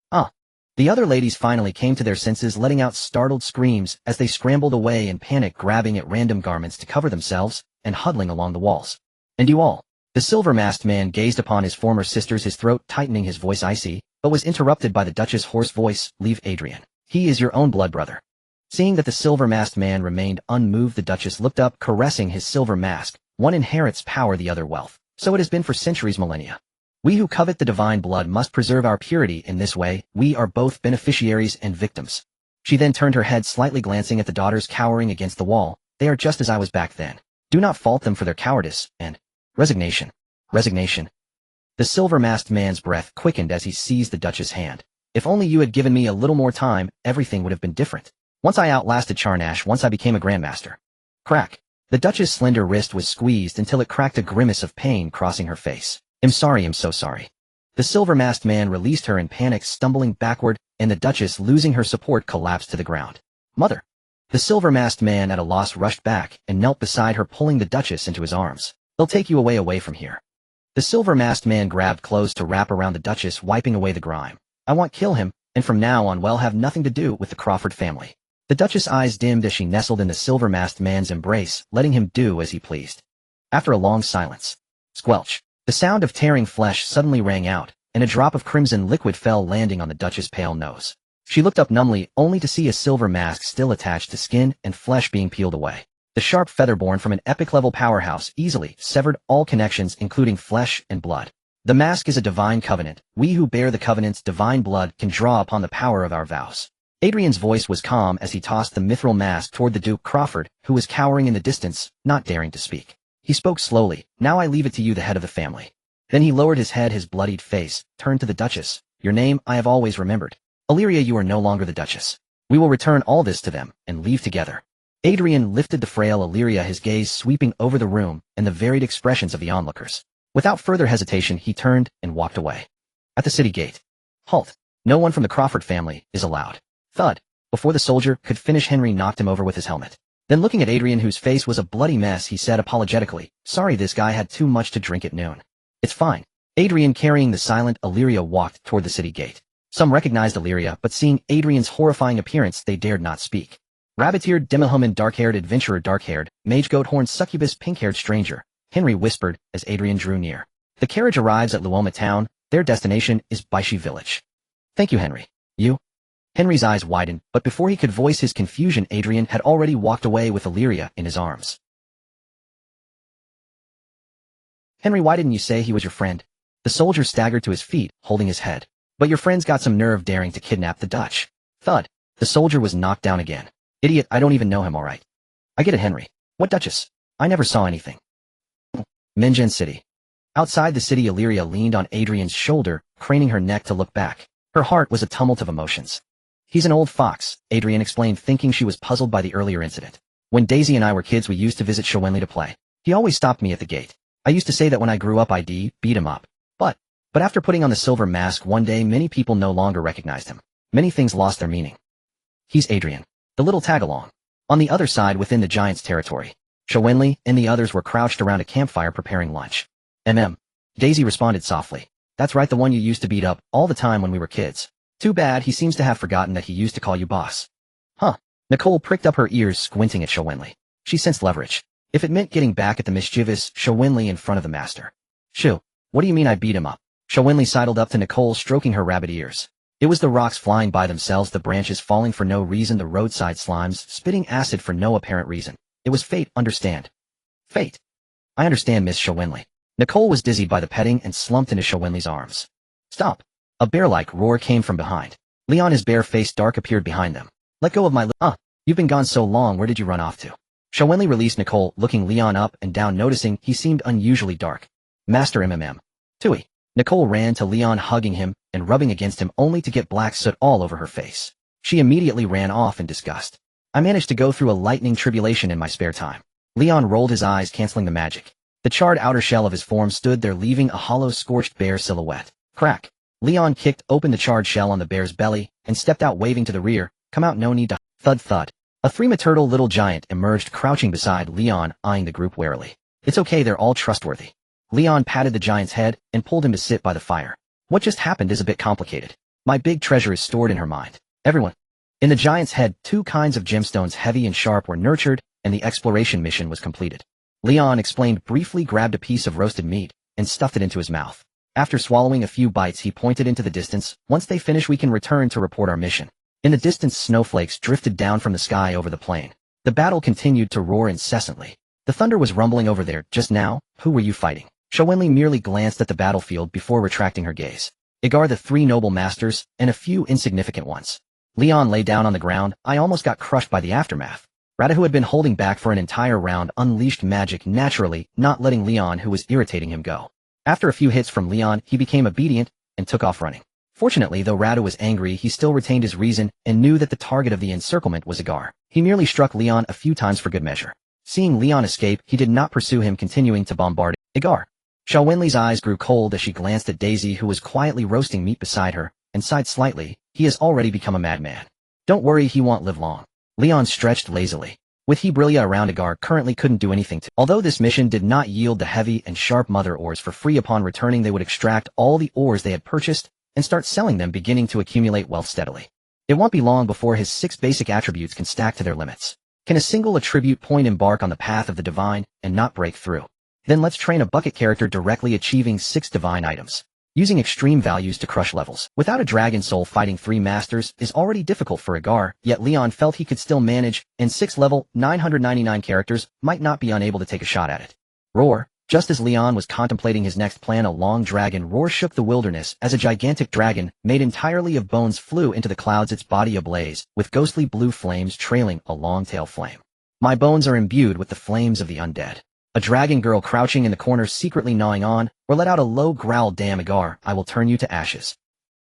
The other ladies finally came to their senses, letting out startled screams as they scrambled away in panic, grabbing at random garments to cover themselves and huddling along the walls. "And you all?" The silver-masked man gazed upon his former sisters, his throat tightening, his voice icy, but was interrupted by the Duchess' hoarse voice. "Leave Adrian. He is your own blood brother." Seeing that the silver-masked man remained unmoved, the Duchess looked up, caressing his silver mask. "One inherits power, the other wealth. So it has been for centuries, millennia. We who covet the divine blood must preserve our purity in this way. We are both beneficiaries and victims." She then turned her head slightly, glancing at the daughters cowering against the wall. "They are just as I was back then. Do not fault them for their cowardice and resignation." Resignation. The silver-masked man's breath quickened as he seized the Duchess' hand. "If only you had given me a little more time, everything would have been different. Once I outlasted Charnash, once I became a grandmaster." Crack. The Duchess' slender wrist was squeezed until it cracked, a grimace of pain crossing her face. "I'm sorry, I'm so sorry." The silver-masked man released her in panic, stumbling backward, and the Duchess, losing her support, collapsed to the ground. "Mother!" The silver-masked man, at a loss, rushed back and knelt beside her, pulling the Duchess into his arms. "They'll take you away from here." The silver-masked man grabbed clothes to wrap around the Duchess, wiping away the grime. "I won't kill him, and from now on we'll have nothing to do with the Crawford family." The Duchess' eyes dimmed as she nestled in the silver-masked man's embrace, letting him do as he pleased. After a long silence, squelch. The sound of tearing flesh suddenly rang out, and a drop of crimson liquid fell, landing on the Duchess' pale nose. She looked up numbly, only to see a silver mask still attached to skin and flesh being peeled away. The sharp feather, born from an epic-level powerhouse, easily severed all connections, including flesh and blood. "The mask is a divine covenant. We who bear the covenant's divine blood can draw upon the power of our vows." Adrian's voice was calm as he tossed the mithril mask toward the Duke Crawford, who was cowering in the distance, not daring to speak. He spoke slowly. "Now I leave it to you, the head of the family." Then he lowered his head, his bloodied face turned to the Duchess. "Your name I have always remembered. Illyria, you are no longer the Duchess. We will return all this to them and leave together." Adrian lifted the frail Illyria, his gaze sweeping over the room and the varied expressions of the onlookers. Without further hesitation, he turned and walked away. At the city gate. "Halt. No one from the Crawford family is allowed." Thud. Before the soldier could finish, Henry knocked him over with his helmet. Then, looking at Adrian, whose face was a bloody mess, he said apologetically, "Sorry, this guy had too much to drink at noon." "It's fine." Adrian, carrying the silent Illyria, walked toward the city gate. Some recognized Illyria, but seeing Adrian's horrifying appearance, they dared not speak. "Rabbit-eared, demi-human, dark-haired adventurer, dark-haired, mage-goat-horned, succubus, pink-haired stranger," Henry whispered as Adrian drew near. "The carriage arrives at Luoma town. Their destination is Baishi village." "Thank you, Henry." "You?" Henry's eyes widened, but before he could voice his confusion, Adrian had already walked away with Illyria in his arms. "Henry, why didn't you say he was your friend?" The soldier staggered to his feet, holding his head. "But your friend's got some nerve, daring to kidnap the Dutch." Thud. The soldier was knocked down again. "Idiot, I don't even know him, all right." "I get it, Henry. What Duchess? I never saw anything." Mengen City. Outside the city, Illyria leaned on Adrian's shoulder, craning her neck to look back. Her heart was a tumult of emotions. "He's an old fox," Adrian explained, thinking she was puzzled by the earlier incident. "When Daisy and I were kids, we used to visit Showenli to play. He always stopped me at the gate. I used to say that when I grew up I'd beat him up. But after putting on the silver mask one day, many people no longer recognized him. Many things lost their meaning. He's Adrian, the little tag-along." On the other side, within the giant's territory, Showenli and the others were crouched around a campfire preparing lunch. Daisy responded softly. "That's right, the one you used to beat up all the time when we were kids. Too bad he seems to have forgotten that he used to call you boss." "Huh." Nicole pricked up her ears, squinting at Showenli. She sensed leverage. if it meant getting back at the mischievous Shawinli in front of the master. Shoo, what do you mean I beat him up? Shawinli sidled up to Nicole, stroking her rabbit ears. It was the rocks flying by themselves, the branches falling for no reason, the roadside slimes spitting acid for no apparent reason. It was fate, understand? Fate. I understand, Miss Shawinli. Nicole was dizzied by the petting and slumped into Shawinli's arms. Stop. A bear-like roar came from behind. Leon, his bare face dark, appeared behind them. Let go of my you've been gone so long, where did you run off to? Shawinli released Nicole, looking Leon up and down, noticing he seemed unusually dark. Master Tui. Nicole ran to Leon, hugging him and rubbing against him, only to get black soot all over her face. She immediately ran off in disgust. I managed to go through a lightning tribulation in my spare time. Leon rolled his eyes, canceling the magic. The charred outer shell of his form stood there, leaving a hollow, scorched bear silhouette. Crack. Leon kicked open the charred shell on the bear's belly and stepped out, waving to the rear. Come out, no need to. Thud thud. A three-meter-tall little giant emerged, crouching beside Leon, eyeing the group warily. It's okay, they're all trustworthy. Leon patted the giant's head and pulled him to sit by the fire. What just happened is a bit complicated. My big treasure is stored in her mind. Everyone. In the giant's head, 2 kinds of gemstones, heavy and sharp, were nurtured, and the exploration mission was completed. Leon explained briefly, grabbed a piece of roasted meat and stuffed it into his mouth. After swallowing a few bites, he pointed into the distance. Once they finish, we can return to report our mission. In the distance, snowflakes drifted down from the sky over the plain. The battle continued to roar incessantly. The thunder was rumbling over there. Just now, who were you fighting? Shawinli merely glanced at the battlefield before retracting her gaze. Igar, the 3 noble masters, and a few insignificant ones. Leon lay down on the ground. I almost got crushed by the aftermath. Rada, who had been holding back for an entire round, unleashed magic naturally, not letting Leon, who was irritating him, go. After a few hits from Leon, he became obedient and took off running. Fortunately, though Rada was angry, he still retained his reason and knew that the target of the encirclement was Igar. He merely struck Leon a few times for good measure. Seeing Leon escape, he did not pursue him, continuing to bombard Igar. Shawinli's eyes grew cold as she glanced at Daisy, who was quietly roasting meat beside her, and sighed slightly. He has already become a madman. Don't worry, he won't live long. Leon stretched lazily. With Hebrilia around, Igar currently couldn't do anything to. Although this mission did not yield the heavy and sharp mother ores for free, upon returning they would extract all the ores they had purchased and start selling them, beginning to accumulate wealth steadily. It won't be long before his 6 basic attributes can stack to their limits. Can a single attribute point embark on the path of the divine and not break through? Then let's train a bucket character directly achieving 6 divine items. Using extreme values to crush levels. Without a dragon soul, fighting 3 masters is already difficult for Igar, yet Leon felt he could still manage, and 6 level, 999 characters might not be unable to take a shot at it. Roar. Just as Leon was contemplating his next plan, a long dragon roar shook the wilderness as a gigantic dragon, made entirely of bones, flew into the clouds, its body ablaze, with ghostly blue flames trailing a long tail flame. My bones are imbued with the flames of the undead. A dragon girl crouching in the corner, secretly gnawing on, or let out a low growl. Damn, Igar, I will turn you to ashes.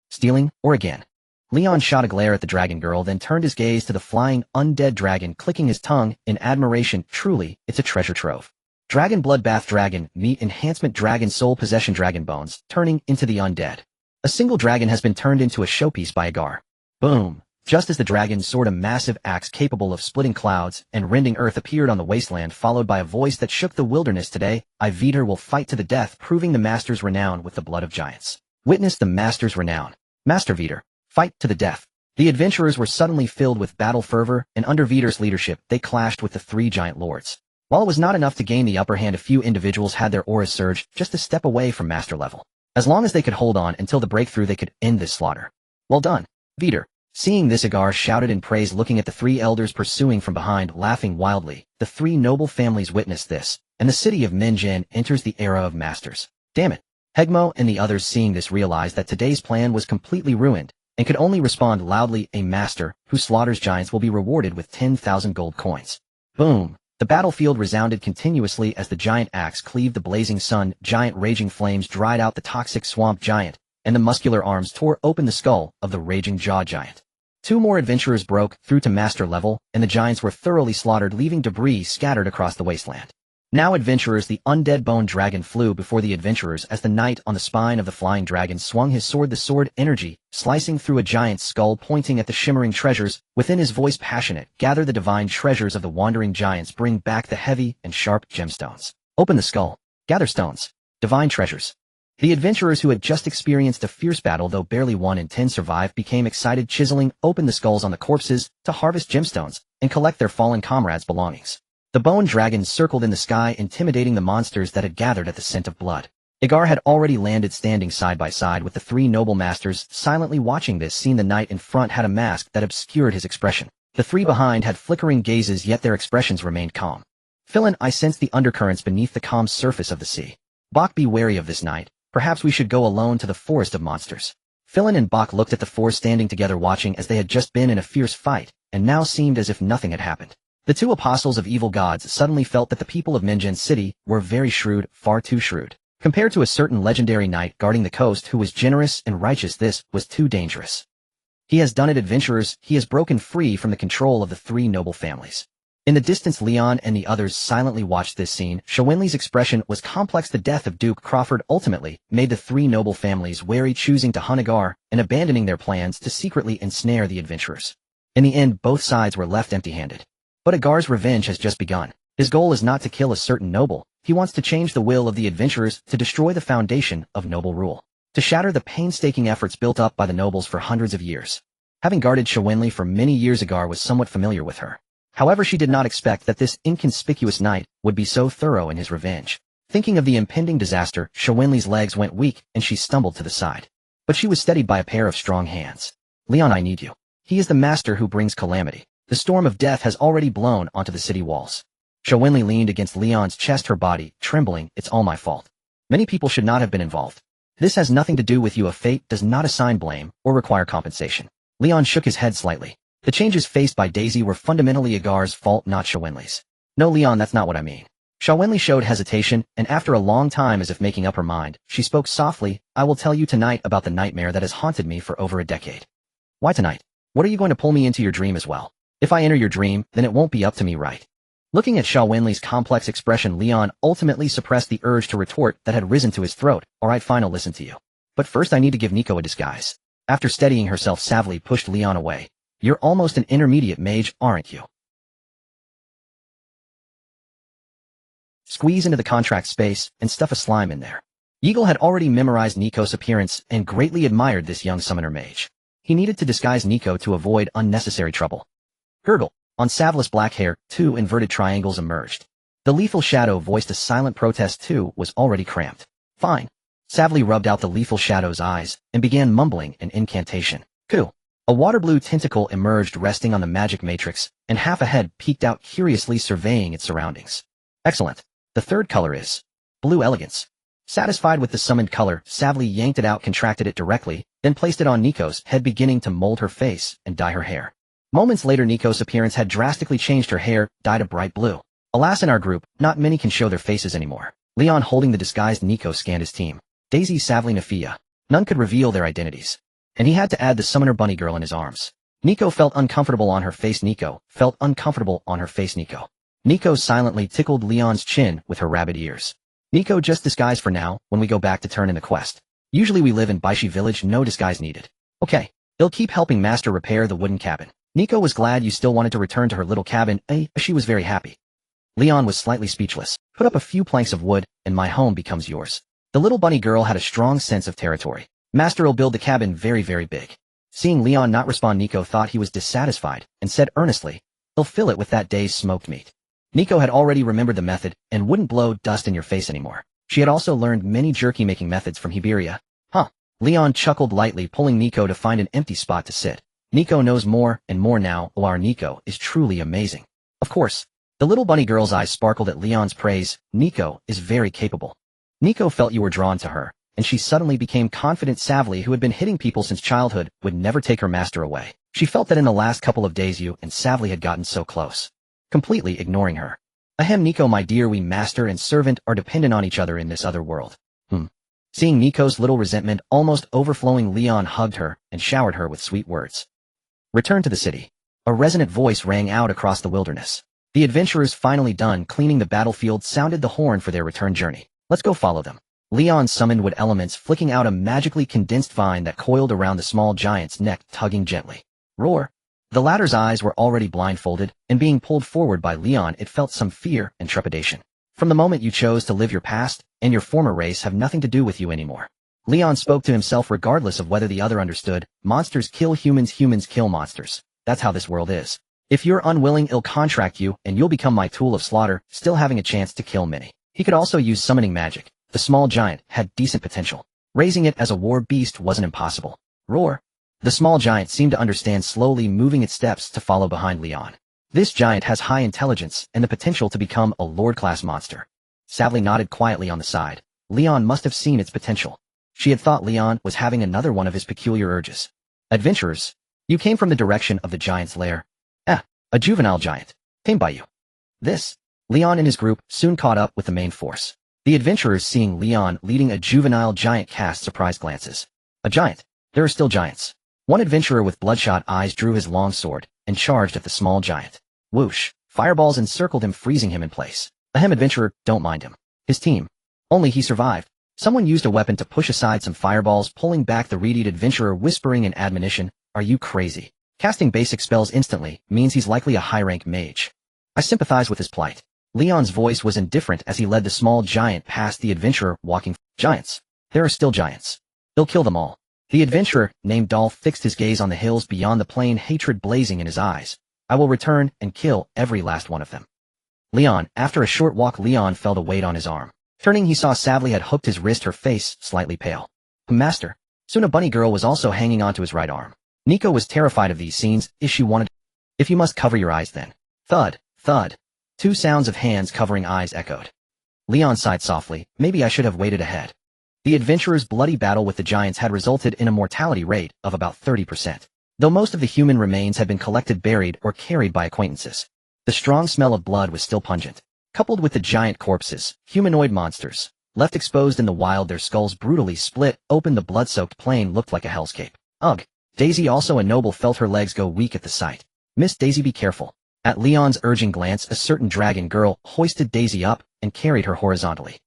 Stealing, or again? Leon shot a glare at the dragon girl, then turned his gaze to the flying, undead dragon, clicking his tongue in admiration. Truly, it's a treasure trove. Dragon bloodbath, dragon meat enhancement, dragon soul possession, dragon bones, turning into the undead. A single dragon has been turned into a showpiece by Igar. Boom. Just as the dragon soared, a massive axe capable of splitting clouds and rending earth appeared on the wasteland, followed by a voice that shook the wilderness. Today, I, Vidar, will fight to the death, proving the master's renown with the blood of giants. Witness the master's renown. Master Vidar, fight to the death. The adventurers were suddenly filled with battle fervor, and under Vidar's leadership, they clashed with the 3 giant lords. While it was not enough to gain the upper hand, a few individuals had their auras surge just a step away from master level. As long as they could hold on until the breakthrough, they could end this slaughter. Well done, Vidar. Seeing this, Igar shouted in praise, looking at the 3 elders pursuing from behind, laughing wildly. The 3 noble families witnessed this, and the city of Minjan enters the era of masters. Damn it. Hegmo and the others, seeing this, realized that today's plan was completely ruined, and could only respond loudly. A master who slaughters giants will be rewarded with 10,000 gold coins. Boom. The battlefield resounded continuously as the giant axe cleaved the blazing sun. Giant raging flames dried out the toxic swamp giant, and the muscular arms tore open the skull of the raging jaw giant. 2 more adventurers broke through to master level, and the giants were thoroughly slaughtered, leaving debris scattered across the wasteland. Now adventurers, the undead bone dragon flew before the adventurers as the knight on the spine of the flying dragon swung his sword, the sword energy slicing through a giant's skull, pointing at the shimmering treasures. Within his voice passionate, gather the divine treasures of the wandering giants, bring back the heavy and sharp gemstones. Open the skull. Gather stones. Divine treasures. The adventurers, who had just experienced a fierce battle, though barely 1 in 10 survived, became excited, chiseling open the skulls on the corpses to harvest gemstones and collect their fallen comrades' belongings. The bone dragons circled in the sky, intimidating the monsters that had gathered at the scent of blood. Igar had already landed, standing side by side with the three noble masters, silently watching this scene. The knight in front had a mask that obscured his expression. The three behind had flickering gazes, yet their expressions remained calm. Philin, I sensed the undercurrents beneath the calm surface of the sea. Bok, be wary of this knight. Perhaps we should go alone to the forest of monsters. Philin and Bok looked at the four standing together, watching as they had just been in a fierce fight, and now seemed as if nothing had happened. The two apostles of evil gods suddenly felt that the people of Minjan City were very shrewd, far too shrewd. Compared to a certain legendary knight guarding the coast who was generous and righteous, this was too dangerous. He has done it, adventurers. He has broken free from the control of the three noble families. In the distance, Leon and the others silently watched this scene. Shawinli's expression was complex. The death of Duke Crawford ultimately made the three noble families wary, choosing to hunt Igar and abandoning their plans to secretly ensnare the adventurers. In the end, both sides were left empty-handed. But Igar's revenge has just begun. His goal is not to kill a certain noble. He wants to change the will of the adventurers, to destroy the foundation of noble rule, to shatter the painstaking efforts built up by the nobles for hundreds of years. Having guarded Shawinli for many years, Igar was somewhat familiar with her. However, she did not expect that this inconspicuous knight would be so thorough in his revenge. Thinking of the impending disaster, Shawinli's legs went weak and she stumbled to the side. But she was steadied by a pair of strong hands. Leon, I need you. He is the master who brings calamity. The storm of death has already blown onto the city walls. Shawinli leaned against Leon's chest, her body trembling. It's all my fault. Many people should not have been involved. This has nothing to do with you. A fate does not assign blame or require compensation. Leon shook his head slightly. The changes faced by Daisy were fundamentally Igar's fault, not Shawinli's. No, Leon, that's not what I mean. Shawinli showed hesitation, and after a long time, as if making up her mind, she spoke softly. I will tell you tonight about the nightmare that has haunted me for over a decade. Why tonight? What are you going to pull me into your dream as well? If I enter your dream, then it won't be up to me, right? Looking at Shawinli's complex expression, Leon ultimately suppressed the urge to retort that had risen to his throat. Alright, fine, I'll listen to you. But first I need to give Nico a disguise. After steadying herself, Savli pushed Leon away. You're almost an intermediate mage, aren't you? Squeeze into the contract space and stuff a slime in there. Yeagle had already memorized Nico's appearance and greatly admired this young summoner mage. He needed to disguise Nico to avoid unnecessary trouble. Gurgle. On Savla's black hair, two inverted triangles emerged. The lethal shadow voiced a silent protest too, was already cramped. Fine. Savli rubbed out the lethal shadow's eyes and began mumbling an incantation. Cool. A water blue tentacle emerged, resting on the magic matrix, and half a head peeked out, curiously surveying its surroundings. Excellent. The third color is blue elegance. Satisfied with the summoned color, Savli yanked it out, contracted it directly, then placed it on Nico's head, beginning to mold her face and dye her hair. Moments later, Nico's appearance had drastically changed. Her hair dyed a bright blue. Alas, in our group, not many can show their faces anymore. Leon, holding the disguised Nico, scanned his team. Daisy, Savli, Nafia. None could reveal their identities. And he had to add the summoner bunny girl in his arms. Nico felt uncomfortable on her face. Nico felt uncomfortable on her face. Nico silently tickled Leon's chin with her rabbit ears. Nico, just disguise for now. When we go back to turn in the quest. Usually we live in Baishi village, no disguise needed. Okay. He'll keep helping Master repair the wooden cabin. Nico was glad you still wanted to return to her little cabin. She was very happy. Leon was slightly speechless. Put up a few planks of wood, and my home becomes yours. The little bunny girl had a strong sense of territory. Master'll build the cabin very, very big. Seeing Leon not respond, Nico thought he was dissatisfied, and said earnestly, he'll fill it with that day's smoked meat. Nico had already remembered the method, and wouldn't blow dust in your face anymore. She had also learned many jerky-making methods from Hiberia. Huh. Leon chuckled lightly, pulling Nico to find an empty spot to sit. Nico knows more and more now. Oh, our Nico is truly amazing. Of course. The little bunny girl's eyes sparkled at Leon's praise. Nico is very capable. Nico felt you were drawn to her, and she suddenly became confident. Savli, who had been hitting people since childhood, would never take her master away. She felt that in the last couple of days you and Savli had gotten so close. Completely ignoring her. Ahem, Nico, my dear, we master and servant are dependent on each other in this other world. Seeing Nico's little resentment almost overflowing, Leon hugged her and showered her with sweet words. Return to the city. A resonant voice rang out across the wilderness. The adventurers, finally done cleaning the battlefield, sounded the horn for their return journey. Let's go follow them. Leon summoned wood elements, flicking out a magically condensed vine that coiled around the small giant's neck, tugging gently. Roar! The latter's eyes were already blindfolded, and being pulled forward by Leon, it felt some fear and trepidation. From the moment you chose to live your past, and your former race have nothing to do with you anymore. Leon spoke to himself, regardless of whether the other understood. Monsters kill humans, humans kill monsters. That's how this world is. If you're unwilling, I'll contract you, and you'll become my tool of slaughter, still having a chance to kill many. He could also use summoning magic. The small giant had decent potential. Raising it as a war beast wasn't impossible. Roar. The small giant seemed to understand, slowly moving its steps to follow behind Leon. This giant has high intelligence and the potential to become a lord-class monster. Savly nodded quietly on the side. Leon must have seen its potential. She had thought Leon was having another one of his peculiar urges. Adventurers, you came from the direction of the giant's lair. A juvenile giant. Came by you. Leon and his group soon caught up with the main force. The adventurers, seeing Leon leading a juvenile giant, cast surprised glances. A giant? There are still giants. One adventurer with bloodshot eyes drew his long sword and charged at the small giant. Whoosh! Fireballs encircled him, freezing him in place. Ahem, adventurer, don't mind him. His team. Only he survived. Someone used a weapon to push aside some fireballs, pulling back the reedied adventurer, whispering in admonition, "Are you crazy? Casting basic spells instantly means he's likely a high-rank mage." I sympathize with his plight. Leon's voice was indifferent as he led the small giant past the adventurer, walking. Giants. There are still giants. He'll kill them all. The adventurer, named Dolph, fixed his gaze on the hills beyond the plain, hatred blazing in his eyes. I will return and kill every last one of them. Leon. After a short walk, Leon felt a weight on his arm. Turning, he saw Savly had hooked his wrist, her face slightly pale. Master. Soon a bunny girl was also hanging onto his right arm. Nico was terrified of these scenes. If you must cover your eyes then. Thud, thud. Two sounds of hands covering eyes echoed. Leon sighed softly. Maybe I should have waited ahead. The adventurer's bloody battle with the giants had resulted in a mortality rate of about 30%. Though most of the human remains had been collected, buried, or carried by acquaintances. The strong smell of blood was still pungent. Coupled with the giant corpses, humanoid monsters, left exposed in the wild, their skulls brutally split open, the blood-soaked plain looked like a hellscape. Ugh. Daisy, also a noble, felt her legs go weak at the sight. Miss Daisy, be careful. At Leon's urging glance, a certain dragon girl hoisted Daisy up and carried her horizontally.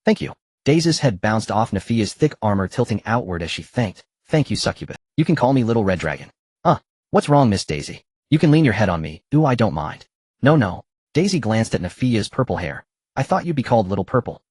Thank you. Daisy's head bounced off Nephia's thick armor, tilting outward as she thanked. Thank you, succubus. You can call me Little Red Dragon. What's wrong, Miss Daisy? You can lean your head on me. Ooh, I don't mind. No. Daisy glanced at Nephia's purple hair. I thought you'd be called Little Purple.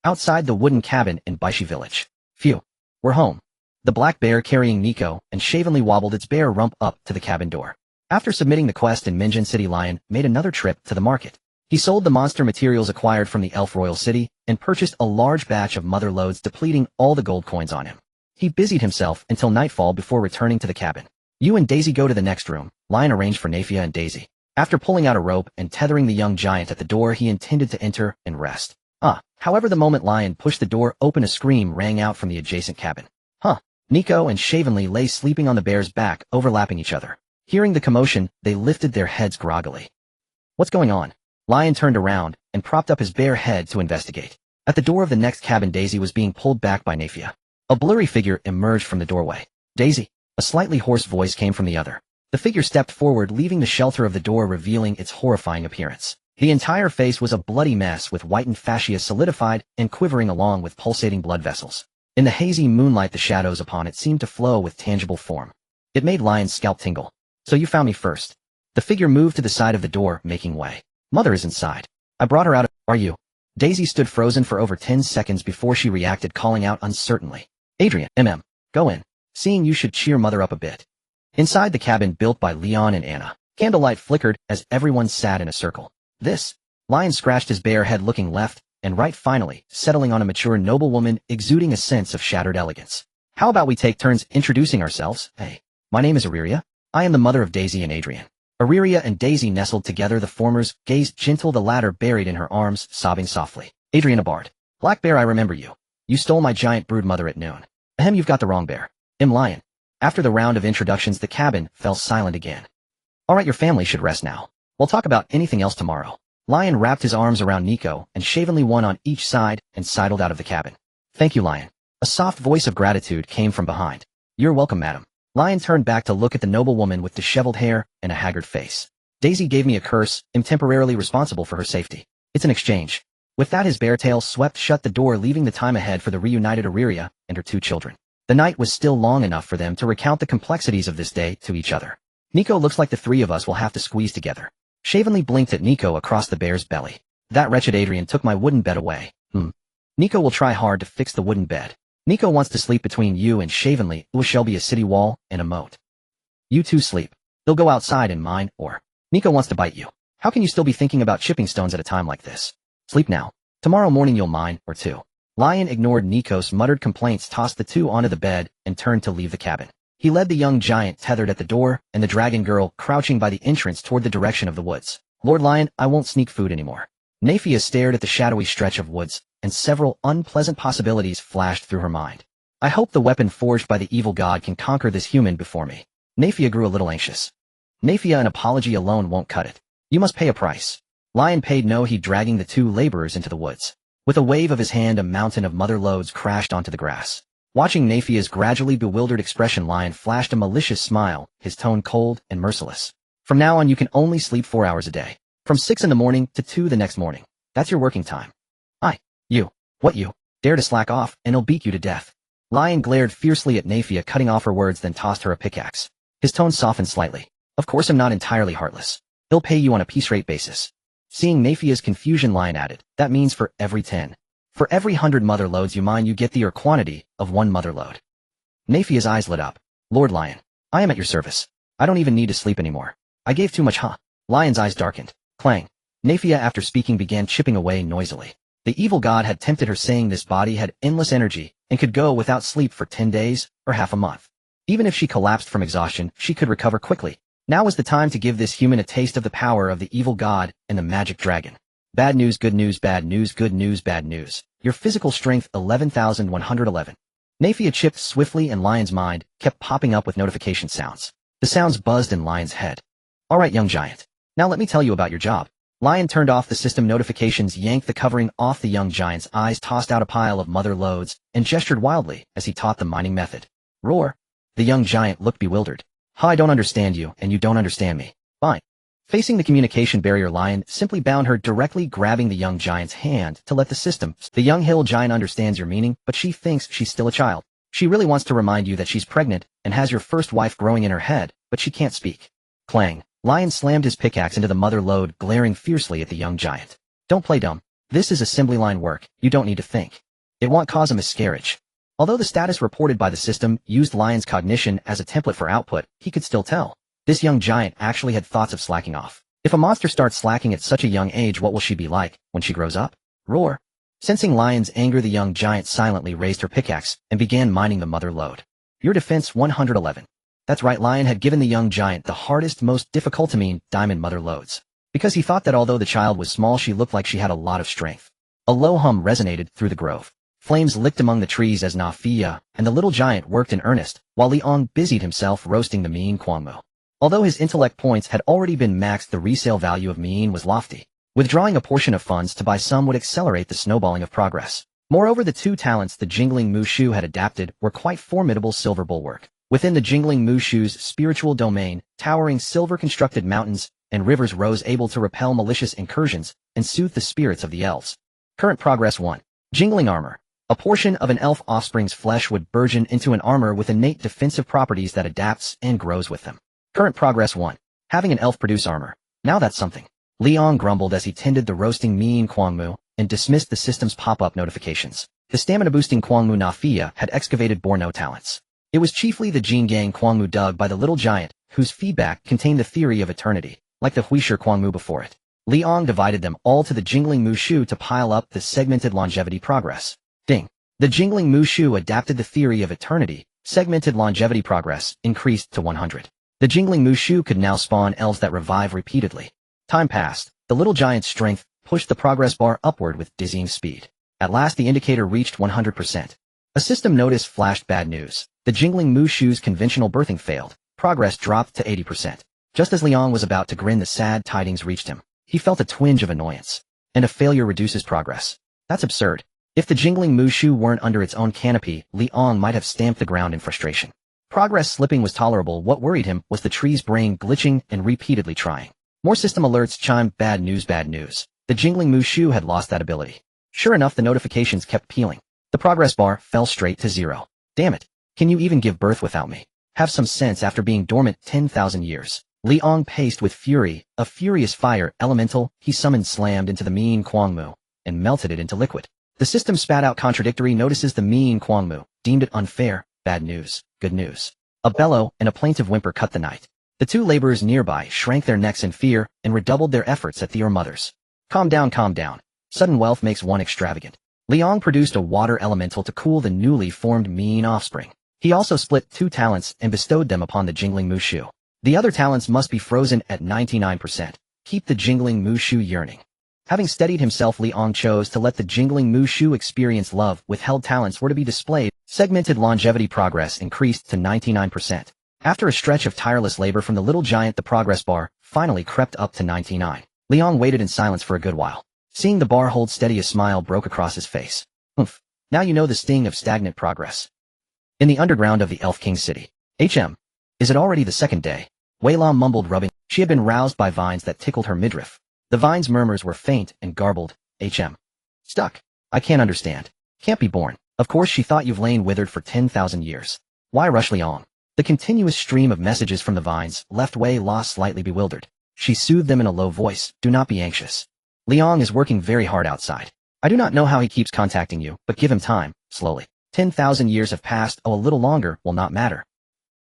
Outside the wooden cabin in Baishi village. Phew. We're home. The black bear, carrying Nico, and shavenly wobbled its bare rump up to the cabin door. After submitting the quest in Minjin City, Lion made another trip to the market. He sold the monster materials acquired from the Elf Royal City and purchased a large batch of mother loads, depleting all the gold coins on him. He busied himself until nightfall before returning to the cabin. You and Daisy go to the next room. Lion arranged for Nephia and Daisy. After pulling out a rope and tethering the young giant at the door, he intended to enter and rest. However, the moment Lion pushed the door open, a scream rang out from the adjacent cabin. Nico and Shavenly lay sleeping on the bear's back, overlapping each other. Hearing the commotion, they lifted their heads groggily. What's going on? Lion turned around and propped up his bare head to investigate. At the door of the next cabin, Daisy was being pulled back by Nephia. A blurry figure emerged from the doorway. Daisy. A slightly hoarse voice came from the other. The figure stepped forward, leaving the shelter of the door, revealing its horrifying appearance. The entire face was a bloody mess, with whitened fascia solidified and quivering along with pulsating blood vessels. In the hazy moonlight, the shadows upon it seemed to flow with tangible form. It made Lion's scalp tingle. So you found me first. The figure moved to the side of the door, making way. Mother is inside. I brought her out. Are you? Daisy stood frozen for over 10 seconds before she reacted, calling out uncertainly. Adrian, go in. Seeing you should cheer Mother up a bit. Inside the cabin built by Leon and Anna, candlelight flickered as everyone sat in a circle. Lion scratched his bare head, looking left and right, finally settling on a mature noblewoman exuding a sense of shattered elegance. How about we take turns introducing ourselves? Hey, my name is Aurelia. I am the mother of Daisy and Adrian. Aurelia and Daisy nestled together, the former's gaze gentle, the latter buried in her arms, sobbing softly. Adrian, a bard. Black Bear, I remember you. You stole my giant brood mother at noon. Ahem, you've got the wrong bear. Lion. After the round of introductions, the cabin fell silent again. Alright, your family should rest now. We'll talk about anything else tomorrow. Lion wrapped his arms around Nico and Shavenly, one on each side, and sidled out of the cabin. Thank you, Lion. A soft voice of gratitude came from behind. You're welcome, madam. Lion turned back to look at the noblewoman with disheveled hair and a haggard face. Daisy gave me a curse. I'm temporarily responsible for her safety. It's an exchange. With that, his bear tail swept shut the door, leaving the time ahead for the reunited Aurelia and her two children. The night was still long enough for them to recount the complexities of this day to each other. Nico, looks like the three of us will have to squeeze together. Shavenly blinked at Nico across the bear's belly. That wretched Adrian took my wooden bed away. Nico will try hard to fix the wooden bed. Nico wants to sleep between you and Shavenly. It shall be a city wall and a moat. You two sleep. He'll go outside and mine, or Nico wants to bite you. How can you still be thinking about chipping stones at a time like this? Sleep now. Tomorrow morning you'll mine, or two. Lion ignored Nico's muttered complaints, tossed the two onto the bed, and turned to leave the cabin. He led the young giant tethered at the door, and the dragon girl crouching by the entrance toward the direction of the woods. Lord Lion, I won't sneak food anymore. Nafia stared at the shadowy stretch of woods, and several unpleasant possibilities flashed through her mind. I hope the weapon forged by the evil god can conquer this human before me. Nafia grew a little anxious. Nafia, an apology alone won't cut it. You must pay a price. Lion paid no heed, dragging the two laborers into the woods. With a wave of his hand, a mountain of mother loads crashed onto the grass. Watching Nafia's gradually bewildered expression, Lion flashed a malicious smile, his tone cold and merciless. From now on you can only sleep 4 hours a day. From 6 in the morning to 2 the next morning. That's your working time. You dare to slack off, and I'll beat you to death. Lion glared fiercely at Nafia, cutting off her words, then tossed her a pickaxe. His tone softened slightly. Of course I'm not entirely heartless. He'll pay you on a piece rate basis. Seeing Nafia's confusion, Lion added, that means for every 10. For every 100 mother loads you mine, you get the quantity of 1 mother load. Nafia's eyes lit up. Lord Lion, I am at your service. I don't even need to sleep anymore. I gave too much, huh? Lion's eyes darkened. Clang. Nafia, after speaking, began chipping away noisily. The evil god had tempted her, saying this body had endless energy and could go without sleep for 10 days or half a month. Even if she collapsed from exhaustion, she could recover quickly. Now was the time to give this human a taste of the power of the evil god and the magic dragon. Bad news, good news, bad news, good news, bad news. Your physical strength 11,111. Nafia chipped swiftly, and Lion's mind kept popping up with notification sounds. The sounds buzzed in Lion's head. All right, young giant. Now let me tell you about your job. Lion turned off the system notifications, yanked the covering off the young giant's eyes, tossed out a pile of mother loads, and gestured wildly as he taught the mining method. Roar. The young giant looked bewildered. I don't understand you, and you don't understand me. Fine. Facing the communication barrier, Lion simply bound her, directly grabbing the young giant's hand to let the system. The young hill giant understands your meaning, but she thinks she's still a child. She really wants to remind you that she's pregnant and has your first wife growing in her head, but she can't speak. Clang. Lion slammed his pickaxe into the mother load, glaring fiercely at the young giant. Don't play dumb. This is assembly line work. You don't need to think. It won't cause a miscarriage. Although the status reported by the system used Lion's cognition as a template for output, he could still tell. This young giant actually had thoughts of slacking off. If a monster starts slacking at such a young age, what will she be like when she grows up? Roar. Sensing Lion's anger, the young giant silently raised her pickaxe and began mining the mother load. Your defense 111. That's right, Lion had given the young giant the hardest, most difficult to mine diamond mother loads. Because he thought that although the child was small, she looked like she had a lot of strength. A low hum resonated through the grove. Flames licked among the trees as Nafia and the little giant worked in earnest, while Liang busied himself roasting the mean Kwangmu. Although his intellect points had already been maxed, the resale value of mean was lofty. Withdrawing a portion of funds to buy some would accelerate the snowballing of progress. Moreover, the two talents the Jingling Mushu had adapted were quite formidable silver bulwark. Within the Jingling Mushu's spiritual domain, towering silver-constructed mountains and rivers rose, able to repel malicious incursions and soothe the spirits of the elves. Current progress 1. Jingling armor. A portion of an elf offspring's flesh would burgeon into an armor with innate defensive properties that adapts and grows with them. Current progress 1. Having an elf produce armor. Now that's something. Liang grumbled as he tended the roasting mean Kwangmu and dismissed the system's pop-up notifications. The stamina-boosting Kwangmu Nafia had excavated bore no talents. It was chiefly the Jingang Kwangmu dug by the little giant, whose feedback contained the theory of eternity, like the Huisher Kwangmu before it. Liang divided them all to the Jingling Mushu to pile up the segmented longevity progress. Ding. The Jingling Mushu adapted the theory of eternity. Segmented longevity progress increased to 100. The Jingling Mushu could now spawn elves that revive repeatedly. Time passed. The little giant's strength pushed the progress bar upward with dizzying speed. At last the indicator reached 100%. A system notice flashed: bad news. The Jingling Mushu's conventional birthing failed. Progress dropped to 80%. Just as Liang was about to grin, the sad tidings reached him. He felt a twinge of annoyance. And a failure reduces progress. That's absurd. If the Jingling Mushu weren't under its own canopy, Liang might have stamped the ground in frustration. Progress slipping was tolerable. What worried him was the tree's brain glitching and repeatedly trying. More system alerts chimed. Bad news, bad news. The Jingling Mushu had lost that ability. Sure enough, the notifications kept peeling. The progress bar fell straight to 0. Damn it. Can you even give birth without me? Have some sense after being dormant 10,000 years. Liang paced with fury. A furious fire elemental he summoned slammed into the mean Kwangmu and melted it into liquid. The system spat out contradictory notices. The mean Kwangmu deemed it unfair. Bad news, good news. A bellow and a plaintive whimper cut the night. The two laborers nearby shrank their necks in fear and redoubled their efforts at their mothers. Calm down, calm down. Sudden wealth makes one extravagant. Liang produced a water elemental to cool the newly formed mean offspring. He also split 2 talents and bestowed them upon the jingling Mushu. The other talents must be frozen at 99%. Keep the jingling Mushu yearning. Having steadied himself, Liang chose to let the jingling Mushu experience love. Withheld talents were to be displayed. Segmented longevity progress increased to 99%. After a stretch of tireless labor from the little giant, the progress bar finally crept up to 99. Liang waited in silence for a good while. Seeing the bar hold steady, a smile broke across his face. Oomph. Now you know the sting of stagnant progress. In the underground of the Elf King city. Is it already the second day? Wei Lam mumbled, rubbing. She had been roused by vines that tickled her midriff. The vine's murmurs were faint and garbled. Stuck. I can't understand. Can't be born. Of course she thought you've lain withered for 10,000 years. Why rush, Liang? The continuous stream of messages from the vines left Wei La slightly bewildered. She soothed them in a low voice. Do not be anxious. Liang is working very hard outside. I do not know how he keeps contacting you, but give him time, slowly. 10,000 years have passed, a little longer will not matter.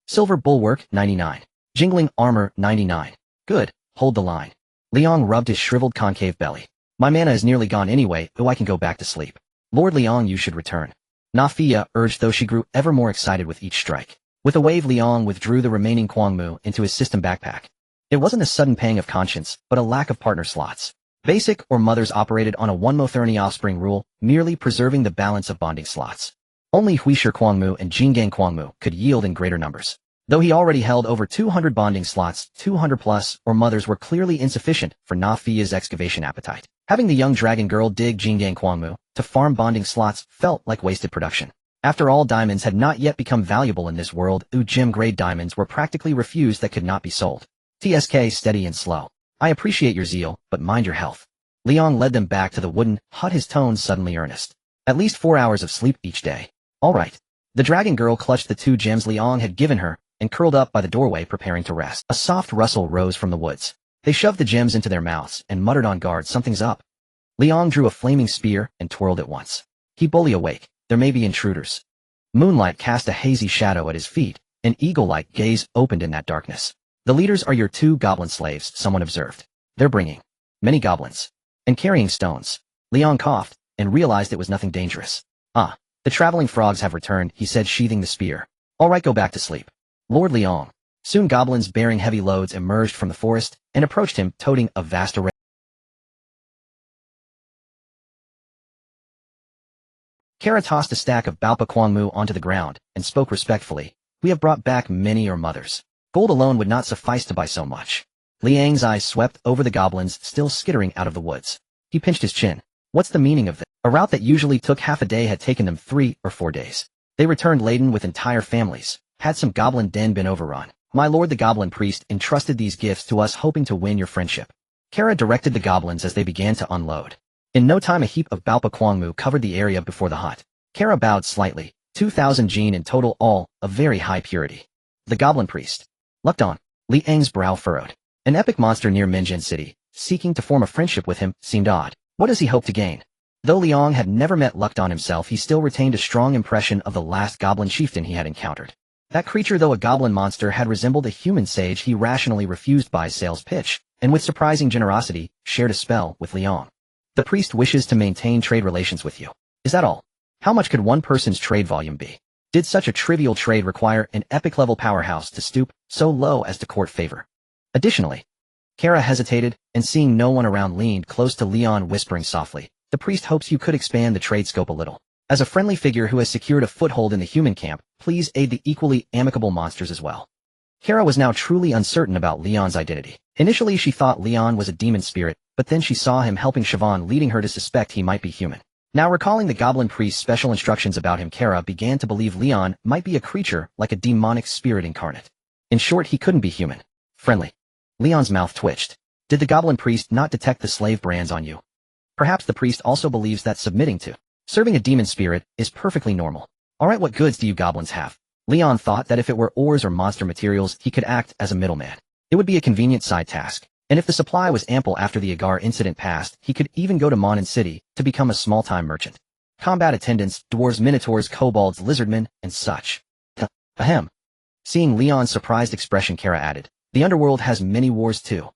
Silver bulwark, 99. Jingling armor, 99. Good, hold the line. Liang rubbed his shriveled concave belly. My mana is nearly gone anyway, I can go back to sleep. Lord Liang, you should return. Nafia urged, though she grew ever more excited with each strike. With a wave, Liang withdrew the remaining Kwangmu into his system backpack. It wasn't a sudden pang of conscience, but a lack of partner slots. Basic or mothers operated on a 1/30 offspring rule, merely preserving the balance of bonding slots. Only Huishir Kwangmu and Jingang Kwangmu could yield in greater numbers. Though he already held over 200 bonding slots, 200 plus or mothers were clearly insufficient for Nafia's excavation appetite. Having the young dragon girl dig Jingang Kwangmu to farm bonding slots felt like wasted production. After all, diamonds had not yet become valuable in this world. Gem-grade diamonds were practically refused that could not be sold. TSK, steady and slow. I appreciate your zeal, but mind your health. Liang led them back to the wooden hut, his tone suddenly earnest. At least 4 hours of sleep each day. All right. The dragon girl clutched the 2 gems Liang had given her and curled up by the doorway, preparing to rest. A soft rustle rose from the woods. They shoved the gems into their mouths and muttered, on guard, something's up. Liang drew a flaming spear and twirled it once. Keep bully awake, there may be intruders. Moonlight cast a hazy shadow at his feet. An eagle-like gaze opened in that darkness. The leaders are your 2 goblin slaves, someone observed. They're bringing many goblins and carrying stones. Liang coughed and realized it was nothing dangerous. Ah, the traveling frogs have returned, he said, sheathing the spear. All right, go back to sleep. Lord Liang. Soon goblins bearing heavy loads emerged from the forest and approached him, toting a vast array. Kara tossed a stack of Balpa Kwangmu onto the ground and spoke respectfully. We have brought back many your mothers. Gold alone would not suffice to buy so much. Liang's eyes swept over the goblins still skittering out of the woods. He pinched his chin. What's the meaning of this? A route that usually took half a day had taken them 3 or 4 days. They returned laden with entire families. Had some goblin den been overrun? My lord the goblin priest entrusted these gifts to us, hoping to win your friendship. Kara directed the goblins as they began to unload. In no time a heap of Balpa Kwangmu covered the area before the hut. Kara bowed slightly. 2,000 jin in total, all of very high purity. The goblin priest. Lukdan. Liang's brow furrowed. An epic monster near Minjin City, seeking to form a friendship with him, seemed odd. What does he hope to gain? Though Liang had never met Lukdan himself, he still retained a strong impression of the last goblin chieftain he had encountered. That creature, though a goblin monster, had resembled a human sage he rationally refused by sales pitch, and with surprising generosity, shared a spell with Liang. The priest wishes to maintain trade relations with you. Is that all? How much could one person's trade volume be? Did such a trivial trade require an epic-level powerhouse to stoop so low as to court favor? Additionally, Kara hesitated, and seeing no one around leaned close to Liang, whispering softly, the priest hopes you could expand the trade scope a little. As a friendly figure who has secured a foothold in the human camp, please aid the equally amicable monsters as well. Kara was now truly uncertain about Liang's identity. Initially she thought Liang was a demon spirit, but then she saw him helping Siobhan, leading her to suspect he might be human. Now recalling the goblin priest's special instructions about him, Kara began to believe Liang might be a creature like a demonic spirit incarnate. In short, he couldn't be human. Friendly. Liang's mouth twitched. Did the goblin priest not detect the slave brands on you? Perhaps the priest also believes that submitting to serving a demon spirit is perfectly normal. Alright, what goods do you goblins have? Liang thought that if it were ores or monster materials, he could act as a middleman. It would be a convenient side task. And if the supply was ample after the Agar incident passed, he could even go to Monin City to become a small-time merchant. Combat attendants, dwarves, minotaurs, kobolds, lizardmen, and such. Ahem. Seeing Liang's surprised expression, Kara added, The underworld has many wars too.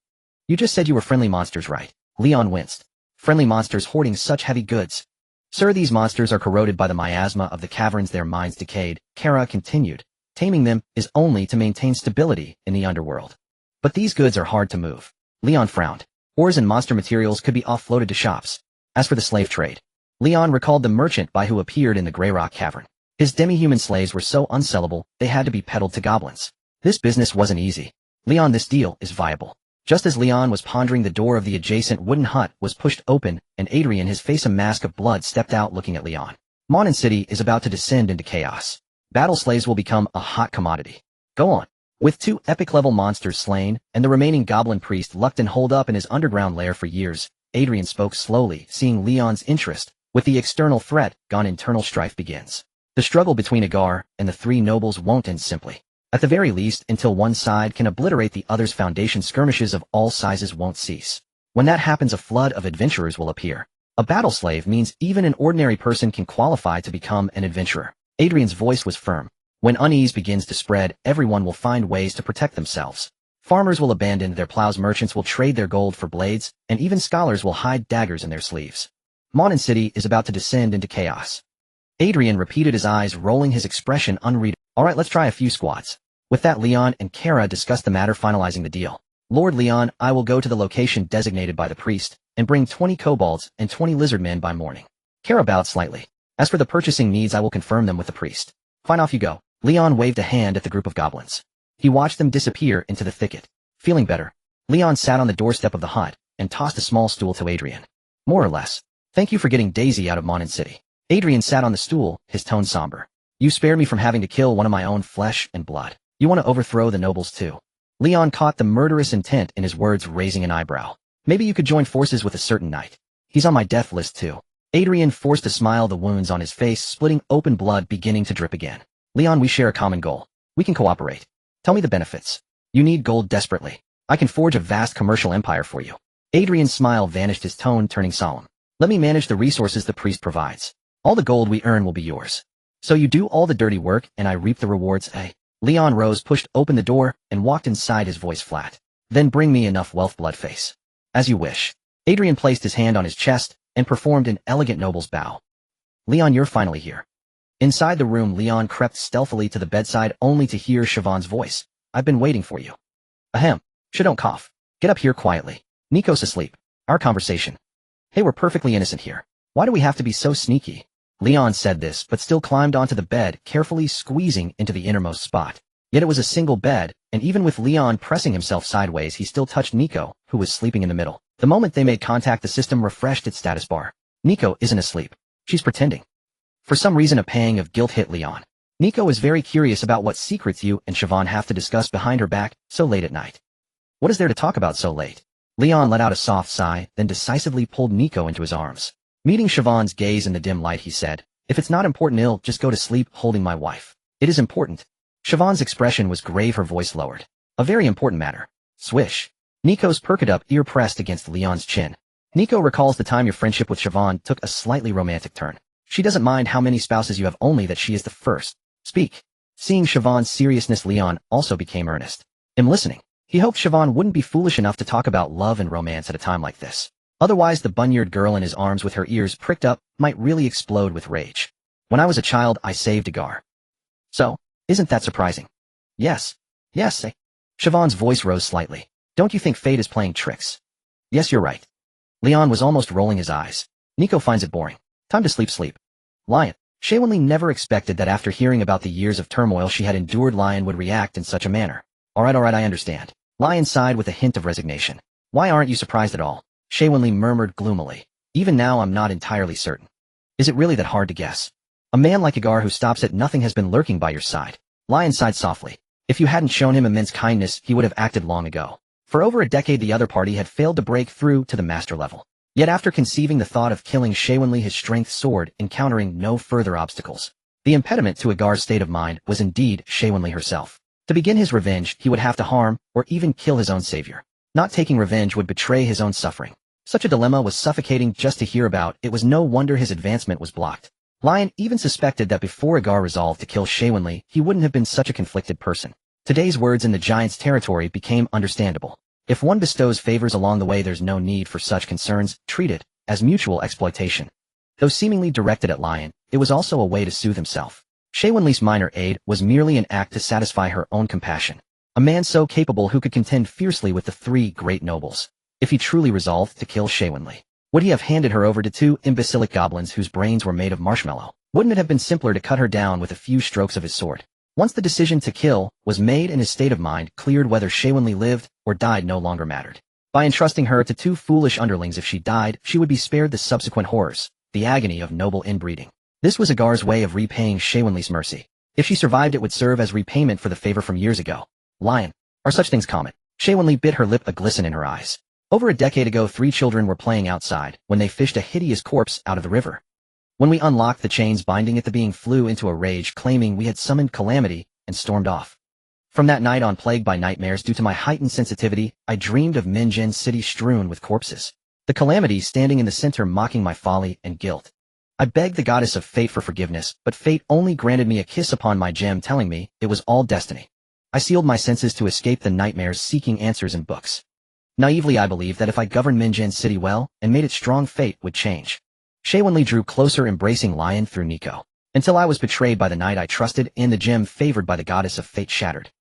You just said you were friendly monsters, right? Leon winced. Friendly monsters hoarding such heavy goods. Sir, these monsters are corroded by the miasma of the caverns, their minds decayed, Kara continued. Taming them is only to maintain stability in the underworld. But these goods are hard to move. Leon frowned. Ores and monster materials could be offloaded to shops. As for the slave trade, Leon recalled the merchant by who appeared in the Grey Rock Cavern. His demi-human slaves were so unsellable, they had to be peddled to goblins. This business wasn't easy. Leon, this deal is viable. Just as Leon was pondering, the door of the adjacent wooden hut was pushed open, and Adrian, his face a mask of blood, stepped out looking at Leon. Monin City is about to descend into chaos. Battle slaves will become a hot commodity. Go on. With 2 epic-level monsters slain, and the remaining goblin priest locked and holed up in his underground lair for years, Adrian spoke slowly, seeing Leon's interest. With the external threat gone, internal strife begins. The struggle between Agar and the 3 nobles won't end simply. At the very least, until one side can obliterate the other's foundation, skirmishes of all sizes won't cease. When that happens, a flood of adventurers will appear. A battle slave means even an ordinary person can qualify to become an adventurer. Adrian's voice was firm. When unease begins to spread, everyone will find ways to protect themselves. Farmers will abandon their plows, merchants will trade their gold for blades, and even scholars will hide daggers in their sleeves. Monin City is about to descend into chaos. Adrian repeated, his eyes rolling, his expression unreadable. Alright, let's try a few squats. With that, Leon and Kara discussed the matter, finalizing the deal. Lord Leon, I will go to the location designated by the priest, and bring 20 kobolds and 20 lizard men by morning. Kara bowed slightly. As for the purchasing needs, I will confirm them with the priest. Fine, off you go. Leon waved a hand at the group of goblins. He watched them disappear into the thicket. Feeling better, Leon sat on the doorstep of the hut and tossed a small stool to Adrian. More or less. Thank you for getting Daisy out of Monin City. Adrian sat on the stool, his tone somber. You spared me from having to kill one of my own flesh and blood. You want to overthrow the nobles too. Leon caught the murderous intent in his words, raising an eyebrow. Maybe you could join forces with a certain knight. He's on my death list too. Adrian forced a smile, the wounds on his face splitting open, blood beginning to drip again. Leon, we share a common goal. We can cooperate. Tell me the benefits. You need gold desperately. I can forge a vast commercial empire for you. Adrian's smile vanished, his tone turning solemn. Let me manage the resources the priest provides. All the gold we earn will be yours. So you do all the dirty work and I reap the rewards, eh? Leon rose, pushed open the door, and walked inside, his voice flat. Then bring me enough wealth, bloodface. As you wish. Adrian placed his hand on his chest and performed an elegant noble's bow. Leon, you're finally here. Inside the room, Leon crept stealthily to the bedside only to hear Siobhan's voice. I've been waiting for you. Ahem. Don't cough. Get up here quietly. Nico's asleep. Our conversation. Hey, we're perfectly innocent here. Why do we have to be so sneaky? Leon said this, but still climbed onto the bed, carefully squeezing into the innermost spot. Yet it was a single bed, and even with Leon pressing himself sideways, he still touched Nico, who was sleeping in the middle. The moment they made contact, the system refreshed its status bar. Nico isn't asleep. She's pretending. For some reason, a pang of guilt hit Leon. Nico is very curious about what secrets you and Siobhan have to discuss behind her back so late at night. What is there to talk about so late? Leon let out a soft sigh, then decisively pulled Nico into his arms. Meeting Siobhan's gaze in the dim light, he said, if it's not important, just go to sleep holding my wife. It is important. Siobhan's expression was grave, her voice lowered. A very important matter. Swish. Nico's perked up, ear pressed against Leon's chin. Nico recalls the time your friendship with Siobhan took a slightly romantic turn. She doesn't mind how many spouses you have, only that she is the first. Speak. Seeing Siobhan's seriousness, Leon also became earnest. I'm listening. He hoped Siobhan wouldn't be foolish enough to talk about love and romance at a time like this. Otherwise, the bunyard girl in his arms with her ears pricked up might really explode with rage. When I was a child, I saved Agar. So, isn't that surprising? Yes. Yes, eh? Siobhan's voice rose slightly. Don't you think fate is playing tricks? Yes, you're right. Leon was almost rolling his eyes. Nico finds it boring. Time to sleep. Lion. Shaywinley never expected that after hearing about the years of turmoil she had endured, Lion would react in such a manner. Alright, I understand. Lion sighed with a hint of resignation. Why aren't you surprised at all? Shaywinley murmured gloomily. Even now I'm not entirely certain. Is it really that hard to guess? A man like Agar who stops at nothing has been lurking by your side. Lion sighed softly. If you hadn't shown him immense kindness, he would have acted long ago. For over a decade the other party had failed to break through to the master level. Yet after conceiving the thought of killing Shaywinley, his strength soared, encountering no further obstacles. The impediment to Agar's state of mind was indeed Shaywinley herself. To begin his revenge, he would have to harm, or even kill his own savior. Not taking revenge would betray his own suffering. Such a dilemma was suffocating just to hear about. It was no wonder his advancement was blocked. Lion even suspected that before Agar resolved to kill Shaywinley, he wouldn't have been such a conflicted person. Today's words in the giant's territory became understandable. If one bestows favors along the way, there's no need for such concerns, treated as mutual exploitation. Though seemingly directed at Lion, it was also a way to soothe himself. Shay Wenli's minor aid was merely an act to satisfy her own compassion. A man so capable who could contend fiercely with the three great nobles. If he truly resolved to kill Shay Wenli, would he have handed her over to two imbecilic goblins whose brains were made of marshmallow? Wouldn't it have been simpler to cut her down with a few strokes of his sword? Once the decision to kill was made and his state of mind cleared, whether Shay Wenli lived or died no longer mattered. By entrusting her to two foolish underlings, if she died, she would be spared the subsequent horrors, the agony of noble inbreeding. This was Agar's way of repaying Shay Wenli's mercy. If she survived, it would serve as repayment for the favor from years ago. Lion. Are such things common? Shay Wenli bit her lip, a glisten in her eyes. Over a decade ago, 3 children were playing outside when they fished a hideous corpse out of the river. When we unlocked the chains binding it, the being flew into a rage, claiming we had summoned calamity, and stormed off. From that night on, plagued by nightmares due to my heightened sensitivity, I dreamed of Minjin City strewn with corpses. The calamity standing in the center, mocking my folly and guilt. I begged the goddess of fate for forgiveness, but fate only granted me a kiss upon my gem, telling me it was all destiny. I sealed my senses to escape the nightmares, seeking answers in books. Naively, I believed that if I governed Minjin City well and made it strong, fate would change. Shay Wenli drew closer, embracing Lion through Nico. Until I was betrayed by the knight I trusted, and the gem favored by the goddess of fate shattered.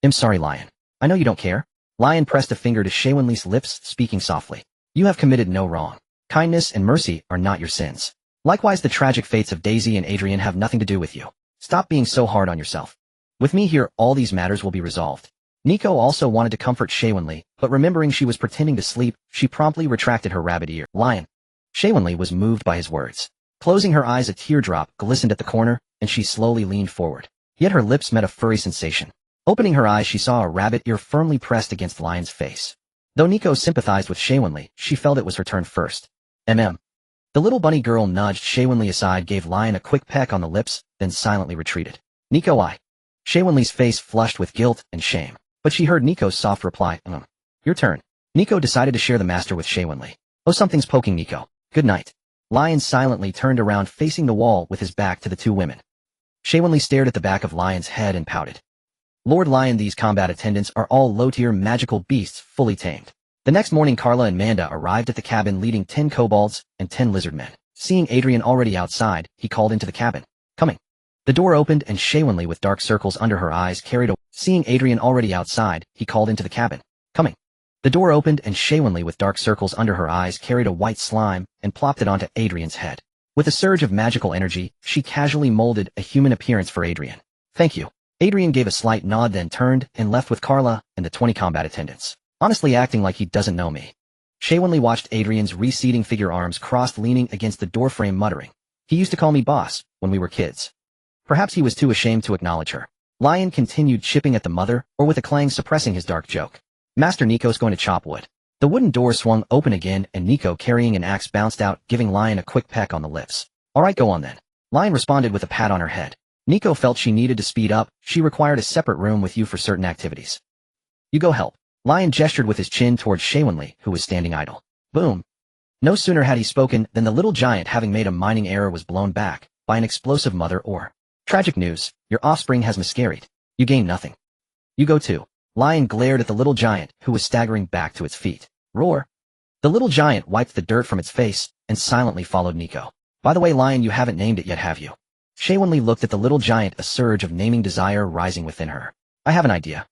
I'm sorry, Lion. I know you don't care. Lion pressed a finger to Shay Wenli's lips, speaking softly. You have committed no wrong. Kindness and mercy are not your sins. Likewise, the tragic fates of Daisy and Adrian have nothing to do with you. Stop being so hard on yourself. With me here, all these matters will be resolved. Nico also wanted to comfort Shay Wenli, but remembering she was pretending to sleep, she promptly retracted her rabbit ear. Lion. Shay Wenli was moved by his words. Closing her eyes, a teardrop glistened at the corner, and she slowly leaned forward. Yet her lips met a furry sensation. Opening her eyes, she saw a rabbit ear firmly pressed against Lion's face. Though Nico sympathized with Shay Wenli, she felt it was her turn first. The little bunny girl nudged Shay Wenli aside, gave Lion a quick peck on the lips, then silently retreated. Nico, Shay Wenli's face flushed with guilt and shame. But she heard Nico's soft reply, Your turn. Nico decided to share the master with Shay Wenli. Oh, something's poking Nico. Good night. Lion silently turned around, facing the wall with his back to the two women. Shay Wenli stared at the back of Lion's head and pouted. Lord Lion, these combat attendants are all low-tier magical beasts, fully tamed. The next morning, Carla and Manda arrived at the cabin leading 10 kobolds and 10 lizard men. Seeing Adrian already outside, he called into the cabin. Coming. The door opened and Shay Wenli, with dark circles under her eyes, carried a— Seeing Adrian already outside, he called into the cabin. Coming. The door opened and Shay Wenli, with dark circles under her eyes, carried a white slime and plopped it onto Adrian's head. With a surge of magical energy, she casually molded a human appearance for Adrian. Thank you. Adrian gave a slight nod, then turned and left with Carla and the 20 combat attendants, honestly acting like he doesn't know me. Shay Wenli watched Adrian's receding figure, arms crossed, leaning against the doorframe, muttering. He used to call me boss when we were kids. Perhaps he was too ashamed to acknowledge her. Lion continued chipping at the mother, or with a clang suppressing his dark joke. Master Nico's going to chop wood. The wooden door swung open again and Nico, carrying an axe, bounced out, giving Lion a quick peck on the lips. All right, go on then. Lion responded with a pat on her head. Nico felt she needed to speed up. She required a separate room with you for certain activities. You go help. Lion gestured with his chin towards Shay Wenli, who was standing idle. Boom. No sooner had he spoken than the little giant, having made a mining error, was blown back by an explosive mother ore. Tragic news. Your offspring has miscarried. You gain nothing. You go too. Lion glared at the little giant, who was staggering back to its feet. Roar. The little giant wiped the dirt from its face and silently followed Nico. By the way, Lion, you haven't named it yet, have you? Shay Wenli looked at the little giant, a surge of naming desire rising within her. I have an idea.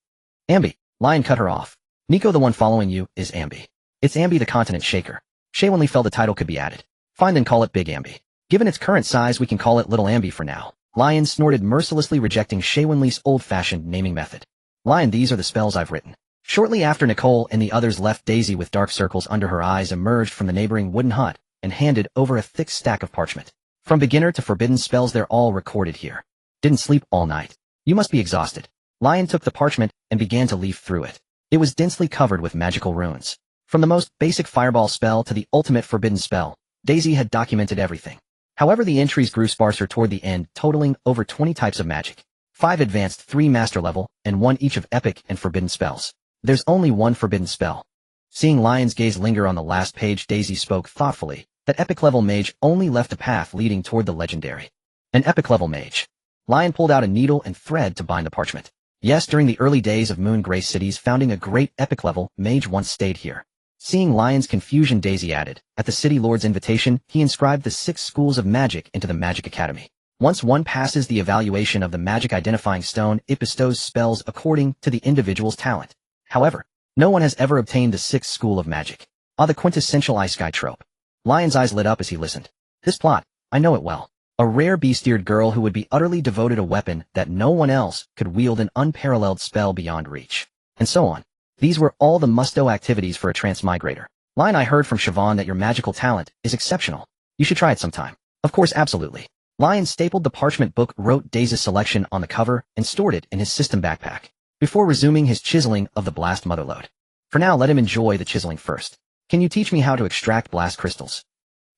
Ambi. Lion cut her off. Nico, the one following you is Ambi. It's Ambi the Continent Shaker. Shay Wenli felt the title could be added. Fine, then call it Big Ambi. Given its current size, we can call it Little Ambi for now. Lion snorted, mercilessly rejecting Shay Wenli's old-fashioned naming method. Lion, these are the spells I've written. Shortly after Nicole and the others left, Daisy, with dark circles under her eyes, emerged from the neighboring wooden hut and handed over a thick stack of parchment. From beginner to forbidden spells, they're all recorded here. Didn't sleep all night. You must be exhausted. Lion took the parchment and began to leaf through it. It was densely covered with magical runes. From the most basic fireball spell to the ultimate forbidden spell, Daisy had documented everything. However, the entries grew sparser toward the end, totaling over 20 types of magic. 5 advanced, 3 master level, and 1 each of epic and forbidden spells. There's only 1 forbidden spell. Seeing Lion's gaze linger on the last page, Daisy spoke thoughtfully. That epic level mage only left a path leading toward the legendary. An epic level mage. Lion pulled out a needle and thread to bind the parchment. Yes, during the early days of Moon Grace City's founding, a great epic level mage once stayed here. Seeing Lion's confusion, Daisy added, at the city lord's invitation, he inscribed the 6 schools of magic into the Magic Academy. Once one passes the evaluation of the magic identifying stone, it bestows spells according to the individual's talent. However, no one has ever obtained the 6th school of magic. Ah, the quintessential ice guy trope. Lion's eyes lit up as he listened. This plot, I know it well. A rare beast-eared girl who would be utterly devoted, a weapon that no one else could wield, an unparalleled spell beyond reach. And so on. These were all the must-do activities for a transmigrator. Lion, I heard from Siobhan that your magical talent is exceptional. You should try it sometime. Of course, absolutely. Lion stapled the parchment book, wrote Daisy's selection on the cover, and stored it in his system backpack, before resuming his chiseling of the blast motherlode. For now, let him enjoy the chiseling first. Can you teach me how to extract blast crystals?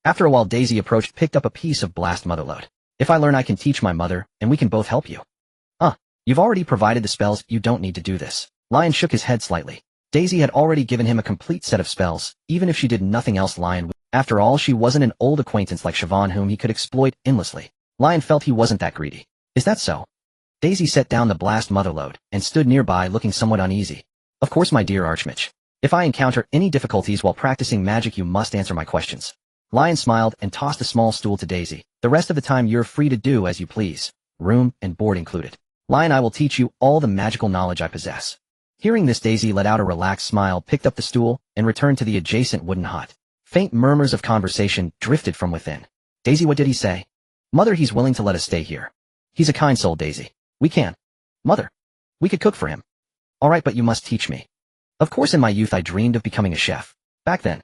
After a while, Daisy approached, picked up a piece of blast motherlode. If I learn, I can teach my mother, and we can both help you. You've already provided the spells, you don't need to do this. Lion shook his head slightly. Daisy had already given him a complete set of spells, even if she did nothing else. Lion, after all, she wasn't an old acquaintance like Siobhan whom he could exploit endlessly. Lion felt he wasn't that greedy. Is that so? Daisy set down the blast motherlode, and stood nearby looking somewhat uneasy. Of course, my dear Archmage. If I encounter any difficulties while practicing magic, you must answer my questions. Lion smiled and tossed a small stool to Daisy. The rest of the time you're free to do as you please. Room and board included. Lion, I will teach you all the magical knowledge I possess. Hearing this, Daisy let out a relaxed smile, picked up the stool, and returned to the adjacent wooden hut. Faint murmurs of conversation drifted from within. Daisy, what did he say? Mother, he's willing to let us stay here. He's a kind soul, Daisy. We can. Mother, we could cook for him. All right, but you must teach me. Of course, in my youth I dreamed of becoming a chef. Back then.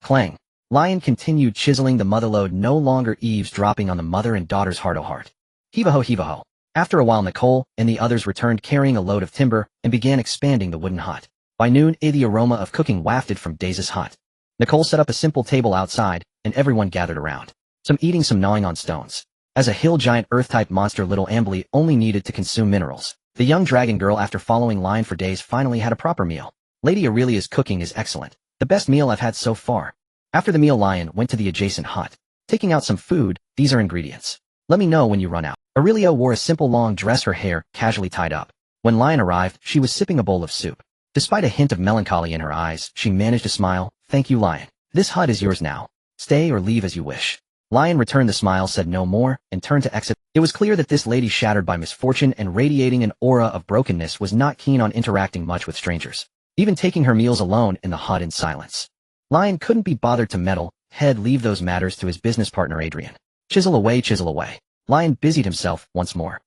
Clang. Lion continued chiseling the motherlode, no longer eavesdropping on the mother and daughter's heart-o-heart. Heave-a-ho, heave-a-ho. After a while, Nicole and the others returned carrying a load of timber and began expanding the wooden hut. By noon, the aroma of cooking wafted from Daisy's hut. Nicole set up a simple table outside, and everyone gathered around. Some eating, some gnawing on stones. As a hill giant earth-type monster, little Ambly only needed to consume minerals. The young dragon girl, after following Lion for days, finally had a proper meal. Lady Aurelia's cooking is excellent. The best meal I've had so far. After the meal, Lion went to the adjacent hut. Taking out some food, these are ingredients. Let me know when you run out. Aurelia wore a simple long dress, her hair casually tied up. When Lion arrived, she was sipping a bowl of soup. Despite a hint of melancholy in her eyes, she managed to smile. Thank you, Lion. This hut is yours now. Stay or leave as you wish. Lion returned the smile, said no more, and turned to exit. It was clear that this lady, shattered by misfortune and radiating an aura of brokenness, was not keen on interacting much with strangers, even taking her meals alone in the hut in silence. Lion couldn't be bothered to meddle. Leave those matters to his business partner Adrian. Chisel away, chisel away. Lion busied himself once more.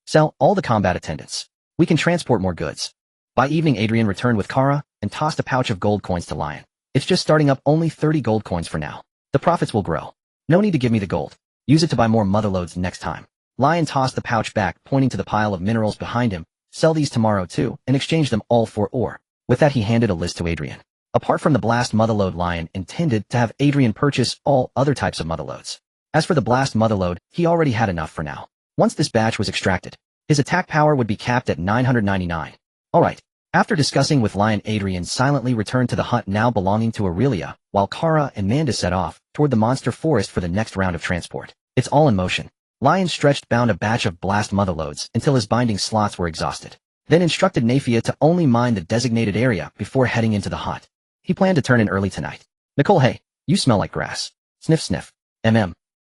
Sell all the combat attendants. We can transport more goods. By evening, Adrian returned with Kara and tossed a pouch of gold coins to Lion. It's just starting up, only 30 gold coins for now. The profits will grow. No need to give me the gold. Use it to buy more motherloads next time. Lion tossed the pouch back, pointing to the pile of minerals behind him. Sell these tomorrow too, and exchange them all for ore. With that, he handed a list to Adrian. Apart from the blast motherlode, Lion intended to have Adrian purchase all other types of motherloads. As for the blast motherlode, he already had enough for now. Once this batch was extracted, his attack power would be capped at 999. Alright. After discussing with Lion, Adrian silently returned to the hut now belonging to Aurelia, while Kara and Manda set off toward the monster forest for the next round of transport. It's all in motion. Lion stretched bound a batch of blast motherloads until his binding slots were exhausted, then instructed Nafia to only mine the designated area before heading into the hut. He planned to turn in early tonight. Nicole, hey, you smell like grass. Sniff sniff.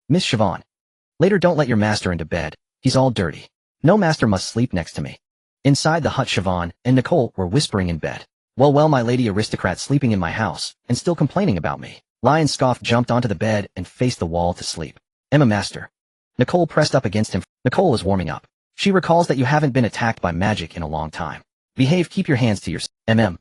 Miss Siobhan. Later, don't let your master into bed. He's all dirty. No master must sleep next to me. Inside the hut, Siobhan and Nicole were whispering in bed. Well, my lady aristocrat sleeping in my house, and still complaining about me. Lion scoffed, jumped onto the bed, and faced the wall to sleep. Emma, master. Nicole pressed up against him. Nicole is warming up. She recalls that you haven't been attacked by magic in a long time. Behave, keep your hands to yourself.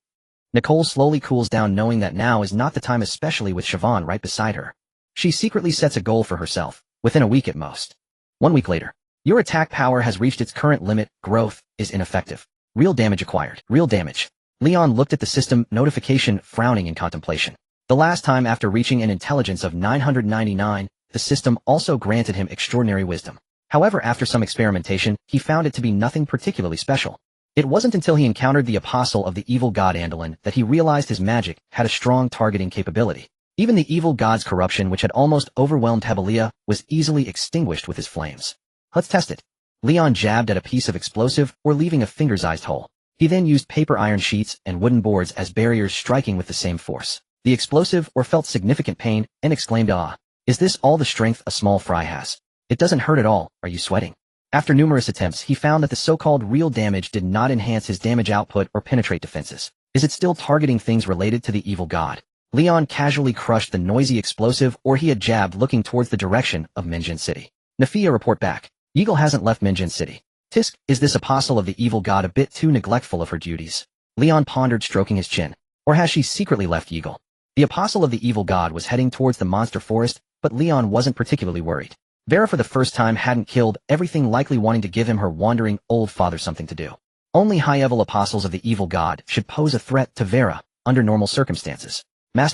Nicole slowly cools down, knowing that now is not the time, especially with Siobhan right beside her. She secretly sets a goal for herself, within a week at most. 1 week later. Your attack power has reached its current limit. Growth is ineffective. Real damage acquired. Real damage. Leon looked at the system notification, frowning in contemplation. The last time, after reaching an intelligence of 999, the system also granted him extraordinary wisdom. However, after some experimentation, he found it to be nothing particularly special. It wasn't until he encountered the apostle of the evil god Andalin that he realized his magic had a strong targeting capability. Even the evil god's corruption, which had almost overwhelmed Hebelia, was easily extinguished with his flames. Let's test it. Leon jabbed at a piece of explosive or leaving a finger-sized hole. He then used paper iron sheets and wooden boards as barriers, striking with the same force. The explosive or felt significant pain and exclaimed, "Ah, is this all the strength a small fry has? It doesn't hurt at all, are you sweating?" After numerous attempts, he found that the so-called real damage did not enhance his damage output or penetrate defenses. Is it still targeting things related to the evil god? Leon casually crushed the noisy explosive or he had jabbed, looking towards the direction of Minjin City. Nafia, report back. Yeagle hasn't left Minjin City. Tisk, is this apostle of the evil god a bit too neglectful of her duties? Leon pondered, stroking his chin. Or has she secretly left Yeagle? The apostle of the evil god was heading towards the monster forest, but Leon wasn't particularly worried. Vera, for the first time, hadn't killed everything, likely wanting to give him her wandering old father something to do. Only high-level apostles of the evil god should pose a threat to Vera under normal circumstances.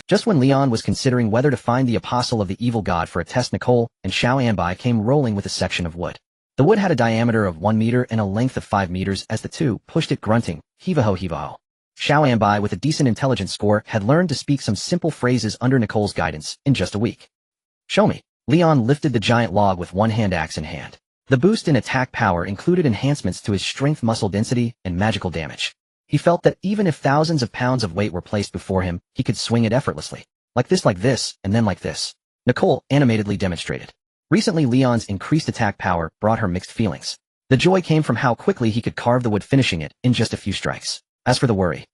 Just when Leon was considering whether to find the apostle of the evil god for a test, Nicole and Xiao Anbai came rolling with a section of wood. The wood had a diameter of 1 meter and a length of 5 meters as the two pushed it, grunting, "Heave-ho, heave-ho." Xiao Anbai, with a decent intelligence score, had learned to speak some simple phrases under Nicole's guidance in just a week. "Show me." Leon lifted the giant log with one hand, axe in hand. The boost in attack power included enhancements to his strength, muscle density, and magical damage. He felt that even if thousands of pounds of weight were placed before him, he could swing it effortlessly. Like this, and then like this. Nicole animatedly demonstrated. Recently, Leon's increased attack power brought her mixed feelings. The joy came from how quickly he could carve the wood, finishing it in just a few strikes. As for the worry,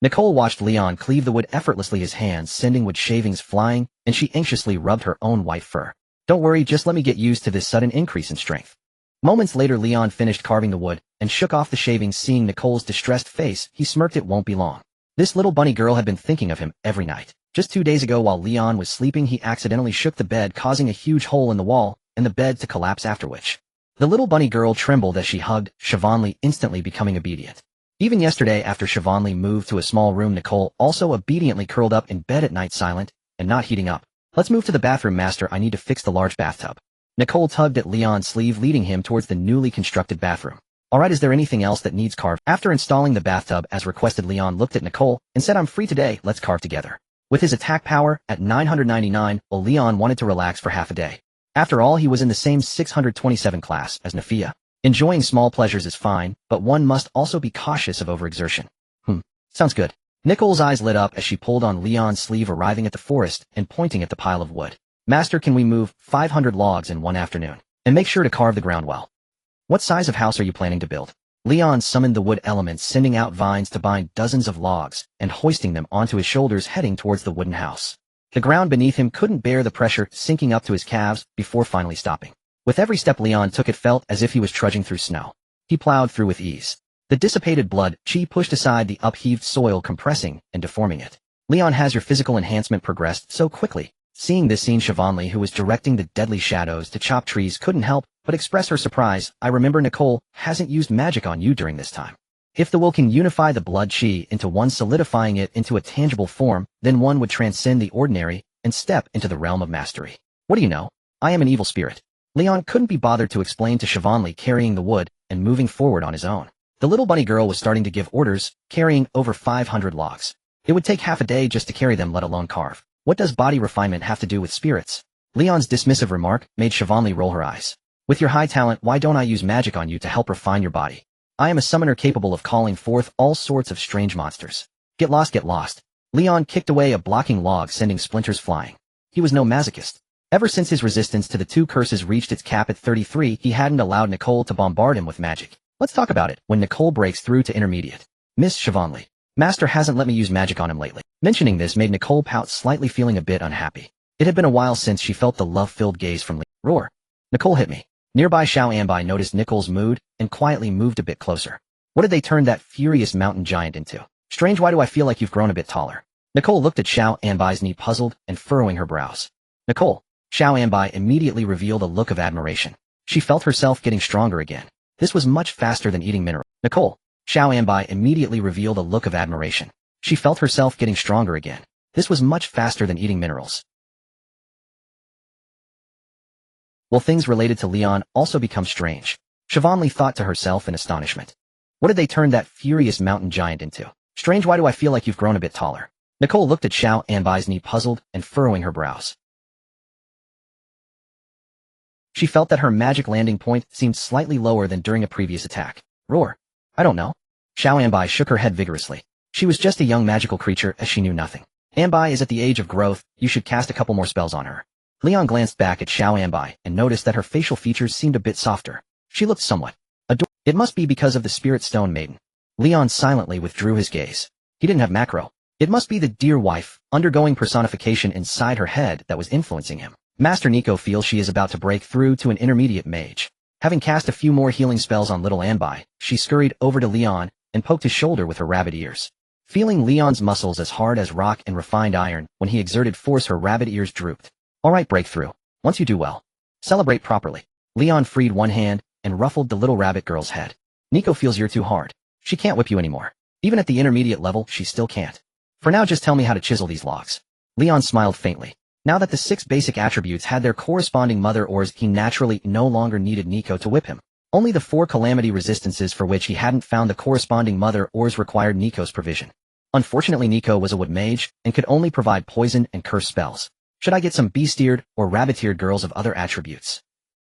Nicole watched Leon cleave the wood effortlessly, his hands sending wood shavings flying, and she anxiously rubbed her own white fur. "Don't worry, just let me get used to this sudden increase in strength." Moments later, Leon finished carving the wood and shook off the shavings. Seeing Nicole's distressed face, he smirked. "It won't be long." This little bunny girl had been thinking of him every night. Just 2 days ago, while Leon was sleeping, he accidentally shook the bed, causing a huge hole in the wall and the bed to collapse, after which the little bunny girl trembled as she hugged Siobhan, instantly becoming obedient. Even yesterday, after Siobhan moved to a small room, Nicole also obediently curled up in bed at night, silent and not heating up. "Let's move to the bathroom, master. I need to fix the large bathtub." Nicole tugged at Leon's sleeve, leading him towards the newly constructed bathroom. "Alright, is there anything else that needs carved?" After installing the bathtub as requested, Leon looked at Nicole and said, "I'm free today, let's carve together." With his attack power at 999, Leon wanted to relax for half a day. After all, he was in the same 627 class as Nafia. Enjoying small pleasures is fine, but one must also be cautious of overexertion. Sounds good. Nicole's eyes lit up as she pulled on Leon's sleeve, arriving at the forest and pointing at the pile of wood. "Master, can we move 500 logs in one afternoon? And make sure to carve the ground well." "What size of house are you planning to build?" Leon summoned the wood elements, sending out vines to bind dozens of logs and hoisting them onto his shoulders, heading towards the wooden house. The ground beneath him couldn't bear the pressure, sinking up to his calves before finally stopping. With every step Leon took, it felt as if he was trudging through snow. He plowed through with ease. The dissipated blood chi pushed aside the upheaved soil, compressing and deforming it. "Leon, has your physical enhancement progressed so quickly?" Seeing this scene, Siobhan, who was directing the deadly shadows to chop trees, couldn't help but express her surprise. "I remember Nicole hasn't used magic on you during this time. If the will can unify the blood chi into one, solidifying it into a tangible form, then one would transcend the ordinary and step into the realm of mastery. What do you know? I am an evil spirit." Leon couldn't be bothered to explain to Siobhan, carrying the wood and moving forward on his own. The little bunny girl was starting to give orders, carrying over 500 logs. It would take half a day just to carry them, let alone carve. What does body refinement have to do with spirits? Leon's dismissive remark made Siobhan roll her eyes. "With your high talent, why don't I use magic on you to help refine your body? I am a summoner capable of calling forth all sorts of strange monsters." Get lost, get lost." Leon kicked away a blocking log, sending splinters flying. He was no masochist. Ever since his resistance to the two curses reached its cap at 33, he hadn't allowed Nicole to bombard him with magic. "Let's talk about it." When Nicole breaks through to intermediate, "Miss Siobhan, Master hasn't let me use magic on him lately." Mentioning this made Nicole pout slightly, feeling a bit unhappy. It had been a while since she felt the love-filled gaze from Lee. "Roar. Nicole, hit me." Nearby Xiao Anbai noticed Nicole's mood and quietly moved a bit closer. "What did they turn that furious mountain giant into? Strange, why do I feel like you've grown a bit taller?" Nicole looked at Xiao Anbai's knee, puzzled and furrowing her brows. "Nicole." Xiao Anbai immediately revealed a look of admiration. She felt herself getting stronger again. This was much faster than eating mineral. "Nicole." Xiao Anbai immediately revealed a look of admiration. She felt herself getting stronger again. This was much faster than eating minerals. Will things related to Leon also become strange? Siobhan thought to herself in astonishment. What did they turn that furious mountain giant into? Strange, why do I feel like you've grown a bit taller? Nicole looked at Xiao Anbai's knee, puzzled and furrowing her brows. She felt that her magic landing point seemed slightly lower than during a previous attack. Roar. I don't know. Xiao Anbai shook her head vigorously. She was just a young magical creature as she knew nothing. Anbai is at the age of growth, you should cast a couple more spells on her. Leon glanced back at Xiao Anbai and noticed that her facial features seemed a bit softer. She looked somewhat adorable. It must be because of the Spirit Stone Maiden. Leon silently withdrew his gaze. He didn't have macro. It must be the dear wife, undergoing personification inside her head that was influencing him. Master Nico feels she is about to break through to an intermediate mage. Having cast a few more healing spells on little Anbai, she scurried over to Leon and poked his shoulder with her rabbit ears. Feeling Leon's muscles as hard as rock and refined iron, when he exerted force her rabbit ears drooped. Alright, breakthrough. Once you do well, celebrate properly. Leon freed one hand and ruffled the little rabbit girl's head. Nico feels you're too hard. She can't whip you anymore. Even at the intermediate level, she still can't. For now, just tell me how to chisel these logs. Leon smiled faintly. Now that the 6 basic attributes had their corresponding mother ores, he naturally no longer needed Nico to whip him. Only the 4 calamity resistances for which he hadn't found the corresponding mother ores required Nico's provision. Unfortunately, Nico was a wood mage and could only provide poison and curse spells. Should I get some beast-eared or rabbit-eared girls of other attributes?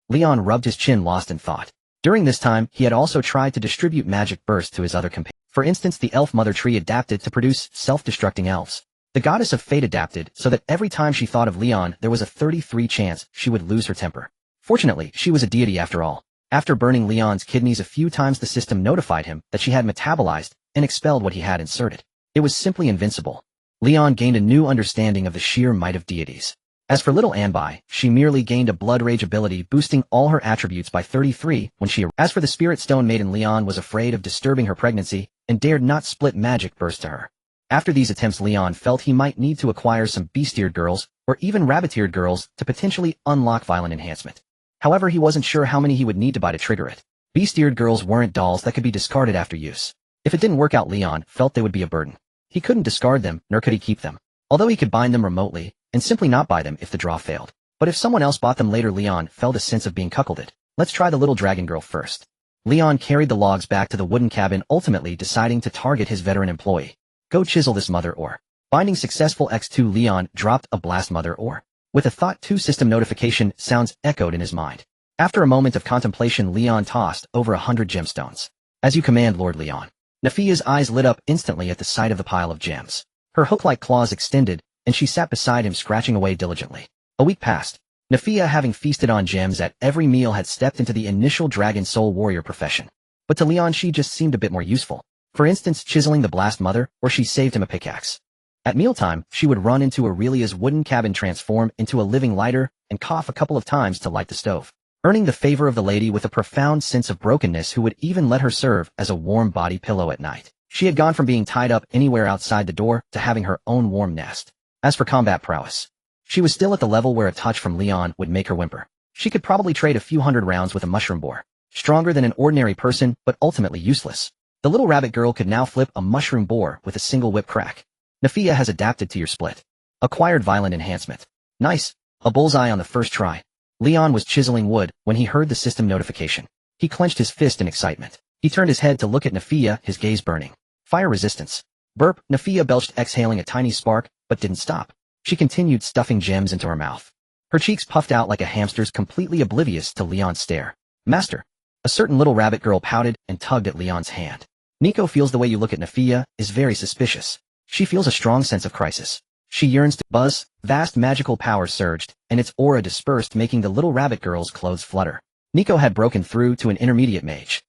Leon rubbed his chin, lost in thought. During this time, he had also tried to distribute magic bursts to his other companions. For instance, the elf mother tree adapted to produce self-destructing elves. The goddess of fate adapted so that every time she thought of Leon, there was a 33 chance she would lose her temper. Fortunately, she was a deity after all. After burning Leon's kidneys a few times, the system notified him that she had metabolized and expelled what he had inserted. It was simply invincible. Leon gained a new understanding of the sheer might of deities. As for little Anbai, she merely gained a blood rage ability, boosting all her attributes by 33 when she arrived. As for the Spirit Stone Maiden, Leon was afraid of disturbing her pregnancy and dared not split magic burst to her. After these attempts, Leon felt he might need to acquire some beast-eared girls or even rabbit-eared girls to potentially unlock violent enhancement. However, he wasn't sure how many he would need to buy to trigger it. Beast-eared girls weren't dolls that could be discarded after use. If it didn't work out, Leon felt they would be a burden. He couldn't discard them, nor could he keep them. Although he could bind them remotely and simply not buy them if the draw failed. But if someone else bought them later, Leon felt a sense of being cuckolded. Let's try the little dragon girl first. Leon carried the logs back to the wooden cabin, ultimately deciding to target his veteran employee. Go chisel this mother ore. Binding successful. X2. Leon dropped a blast mother ore. With a thought, 2 system notification sounds echoed in his mind. After a moment of contemplation, Leon tossed over 100 gemstones. As you command, Lord Leon. Nephia's eyes lit up instantly at the sight of the pile of gems. Her hook-like claws extended, and she sat beside him, scratching away diligently. A week passed. Nephia, having feasted on gems at every meal, had stepped into the initial dragon soul warrior profession. But to Leon, she just seemed a bit more useful. For instance, chiseling the blast mother, or she saved him a pickaxe. At mealtime, she would run into Aurelia's wooden cabin, transform into a living lighter, and cough a couple of times to light the stove, earning the favor of the lady with a profound sense of brokenness, who would even let her serve as a warm body pillow at night. She had gone from being tied up anywhere outside the door to having her own warm nest. As for combat prowess, she was still at the level where a touch from Leon would make her whimper. She could probably trade a few hundred rounds with a mushroom boar. Stronger than an ordinary person, but ultimately useless. The little rabbit girl could now flip a mushroom boar with a single whip crack. Nephia has adapted to your split. Acquired violent enhancement. Nice. A bullseye on the first try. Leon was chiseling wood when he heard the system notification. He clenched his fist in excitement. He turned his head to look at Nephia, his gaze burning. Fire resistance. Burp. Nephia belched, exhaling a tiny spark, but didn't stop. She continued stuffing gems into her mouth. Her cheeks puffed out like a hamster's, completely oblivious to Leon's stare. Master. A certain little rabbit girl pouted and tugged at Leon's hand. Nico feels the way you look at Nephia is very suspicious. She feels a strong sense of crisis. She yearns to buzz. Vast magical power surged, and its aura dispersed, making the little rabbit girl's clothes flutter. Nico had broken through to an intermediate mage.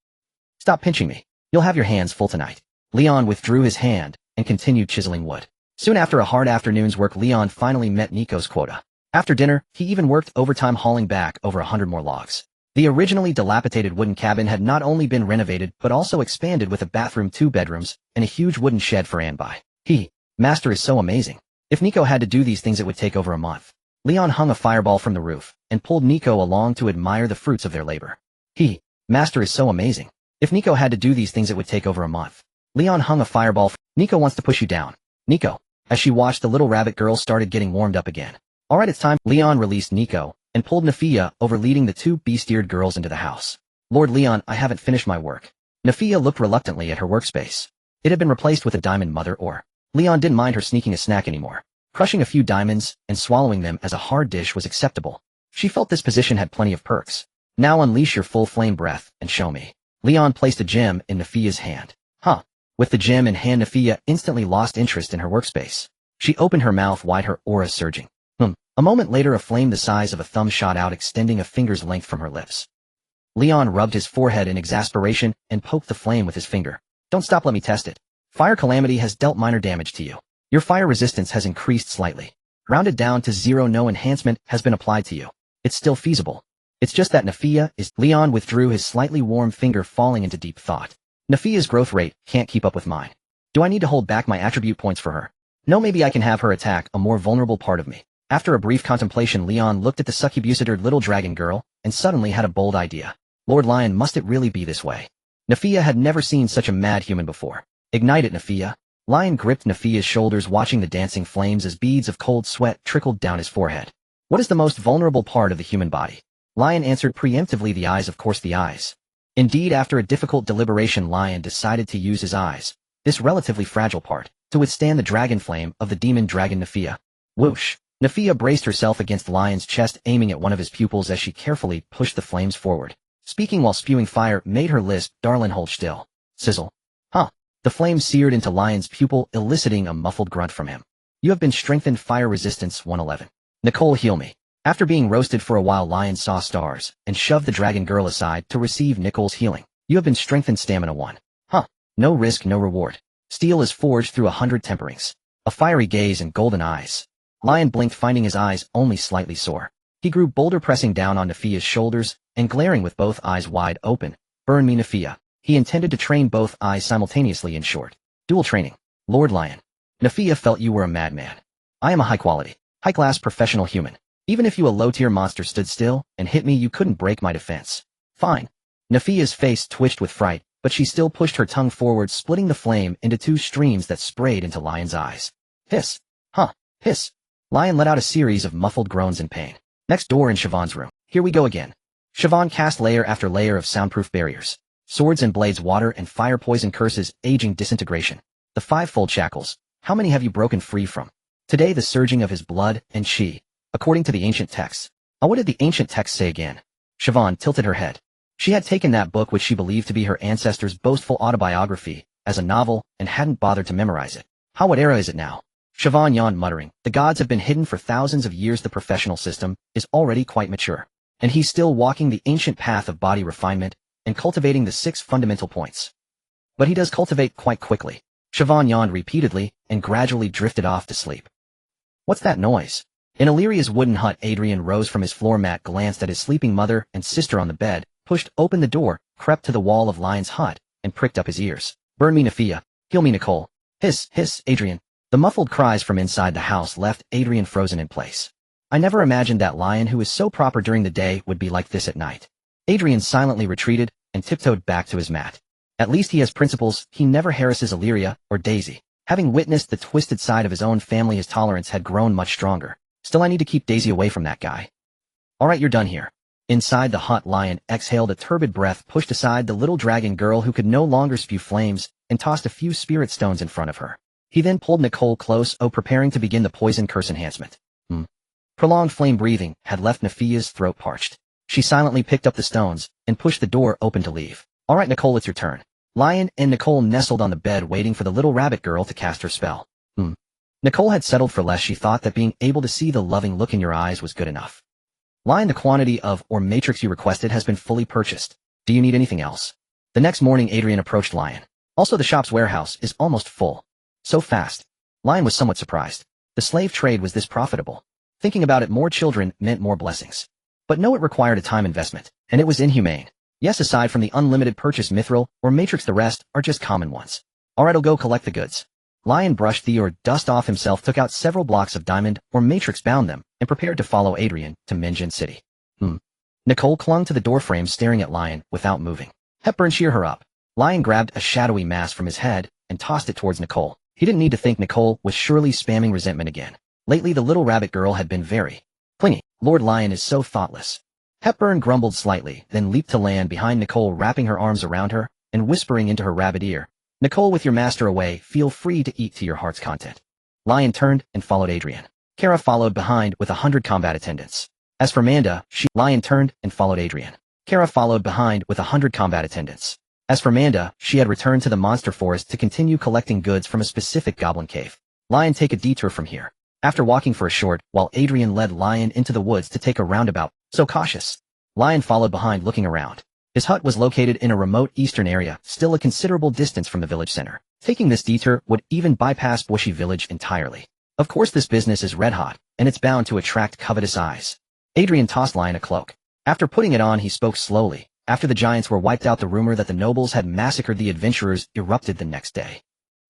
Stop pinching me. You'll have your hands full tonight. Leon withdrew his hand and continued chiseling wood. Soon after a hard afternoon's work, Leon finally met Nico's quota. After dinner, he even worked overtime, hauling back over 100 more logs. The originally dilapidated wooden cabin had not only been renovated but also expanded with a bathroom, 2 bedrooms, and a huge wooden shed for Anbai. Master is so amazing. If Nico had to do these things, it would take over a month. Leon hung a fireball from the roof and pulled Nico along to admire the fruits of their labor. Master is so amazing. If Nico had to do these things, it would take over a month. Leon hung a fireball. Nico wants to push you down. Nico. As she watched, the little rabbit girl started getting warmed up again. Alright, it's time. Leon released Nico and pulled Nephia over, leading the 2 beast-eared girls into the house. Lord Leon, I haven't finished my work. Nephia looked reluctantly at her workspace. It had been replaced with a diamond mother ore. Leon didn't mind her sneaking a snack anymore. Crushing a few diamonds and swallowing them as a hard dish was acceptable. She felt this position had plenty of perks. Now unleash your full flame breath and show me. Leon placed a gem in Nephia's hand. Huh. With the gem in hand, Nephia instantly lost interest in her workspace. She opened her mouth wide, her aura surging. A moment later, a flame the size of a thumb shot out, extending a finger's length from her lips. Leon rubbed his forehead in exasperation and poked the flame with his finger. Don't stop, let me test it. Fire Calamity has dealt minor damage to you. Your fire resistance has increased slightly. Rounded down to 0, no enhancement has been applied to you. It's still feasible. It's just that Nephia is— Leon withdrew his slightly warm finger, falling into deep thought. Nephia's growth rate can't keep up with mine. Do I need to hold back my attribute points for her? No, maybe I can have her attack a more vulnerable part of me. After a brief contemplation, Leon looked at the succubusated little dragon girl and suddenly had a bold idea. Lord Lion, must it really be this way? Nephia had never seen such a mad human before. Ignite it, Nephia. Lion gripped Nephia's shoulders, watching the dancing flames as beads of cold sweat trickled down his forehead. What is the most vulnerable part of the human body? Lion answered preemptively, the eyes, of course, the eyes. Indeed, after a difficult deliberation, Lion decided to use his eyes, this relatively fragile part, to withstand the dragon flame of the demon dragon Nephia. Whoosh! Nephia braced herself against Lion's chest, aiming at one of his pupils as she carefully pushed the flames forward. Speaking while spewing fire made her lisp, "Darlin', hold still." Sizzle. Huh. The flame seared into Lion's pupil, eliciting a muffled grunt from him. You have been strengthened, fire resistance 111. Nicole, heal me. After being roasted for a while, Lion saw stars and shoved the dragon girl aside to receive Nicole's healing. You have been strengthened, stamina 1. Huh. No risk, no reward. Steel is forged through 100 temperings. A fiery gaze and golden eyes. Lion blinked, finding his eyes only slightly sore. He grew bolder, pressing down on Nephia's shoulders and glaring with both eyes wide open. Burn me, Nephia. He intended to train both eyes simultaneously, in short. Dual training. Lord Lion. Nephia felt you were a madman. I am a high-quality, high-class professional human. Even if you, a low-tier monster, stood still and hit me, you couldn't break my defense. Fine. Nephia's face twitched with fright, but she still pushed her tongue forward, splitting the flame into 2 streams that sprayed into Lion's eyes. Hiss. Huh. Hiss. Lion let out a series of muffled groans in pain. Next door in Siobhan's room. Here we go again. Siobhan cast layer after layer of soundproof barriers. Swords and blades, water and fire, poison, curses, aging, disintegration. The 5-fold shackles. How many have you broken free from? Today the surging of his blood and chi, according to the ancient texts. Oh, what did the ancient texts say again? Siobhan tilted her head. She had taken that book, which she believed to be her ancestor's boastful autobiography, as a novel and hadn't bothered to memorize it. How, what era is it now? Siobhan yawned, muttering, the gods have been hidden for thousands of years. The professional system is already quite mature. And he's still walking the ancient path of body refinement and cultivating the 6 fundamental points. But he does cultivate quite quickly. Siobhan yawned repeatedly and gradually drifted off to sleep. What's that noise? In Illyria's wooden hut, Adrian rose from his floor mat, glanced at his sleeping mother and sister on the bed, pushed open the door, crept to the wall of Lion's hut, and pricked up his ears. Burn me, Nephia. Heal me, Nicole. Hiss, hiss, Adrian. The muffled cries from inside the house left Adrian frozen in place. I never imagined that Lion, who is so proper during the day, would be like this at night. Adrian silently retreated and tiptoed back to his mat. At least he has principles. He never harasses Illyria or Daisy. Having witnessed the twisted side of his own family, his tolerance had grown much stronger. Still, I need to keep Daisy away from that guy. All right, you're done here. Inside the hut, Lion exhaled a turbid breath, pushed aside the little dragon girl who could no longer spew flames, and tossed a few spirit stones in front of her. He then pulled Nicole close, preparing to begin the poison curse enhancement. Prolonged flame breathing had left Nephia's throat parched. She silently picked up the stones and pushed the door open to leave. All right, Nicole, it's your turn. Lion and Nicole nestled on the bed, waiting for the little rabbit girl to cast her spell. Nicole had settled for less. She thought that being able to see the loving look in your eyes was good enough. Lion, the quantity of or matrix you requested has been fully purchased. Do you need anything else? The next morning, Adrian approached Lion. Also, the shop's warehouse is almost full. So fast. Lion was somewhat surprised. The slave trade was this profitable. Thinking about it, more children meant more blessings. But no, it required a time investment, and it was inhumane. Yes, aside from the unlimited purchase mithril or matrix, the rest are just common ones. Alright, I'll go collect the goods. Lion brushed the dust off himself, took out several blocks of diamond or matrix, bound them, and prepared to follow Adrian to Minjin City. Nicole clung to the doorframe, staring at Lion without moving. Hepburn, cheer her up. Lion grabbed a shadowy mass from his head and tossed it towards Nicole. He didn't need to think. Nicole was surely spamming resentment again. Lately, the little rabbit girl had been very clingy. Lord Lion is so thoughtless. Hepburn grumbled slightly, then leaped to land behind Nicole, wrapping her arms around her and whispering into her rabbit ear. Nicole, with your master away, feel free to eat to your heart's content. Lion turned and followed Adrian. Kara followed behind with 100 combat attendants. As for Manda, Lion turned and followed Adrian. Kara followed behind with 100 combat attendants. As for Manda, she had returned to the monster forest to continue collecting goods from a specific goblin cave. Lion take a detour from here. After walking for a short, while Adrian led Lion into the woods to take a roundabout, so cautious. Lion followed behind looking around. His hut was located in a remote eastern area, still a considerable distance from the village center. Taking this detour would even bypass Bushy Village entirely. Of course this business is red hot, and it's bound to attract covetous eyes. Adrian tossed Lion a cloak. After putting it on he spoke slowly. After the giants were wiped out, the rumor that the nobles had massacred the adventurers erupted the next day.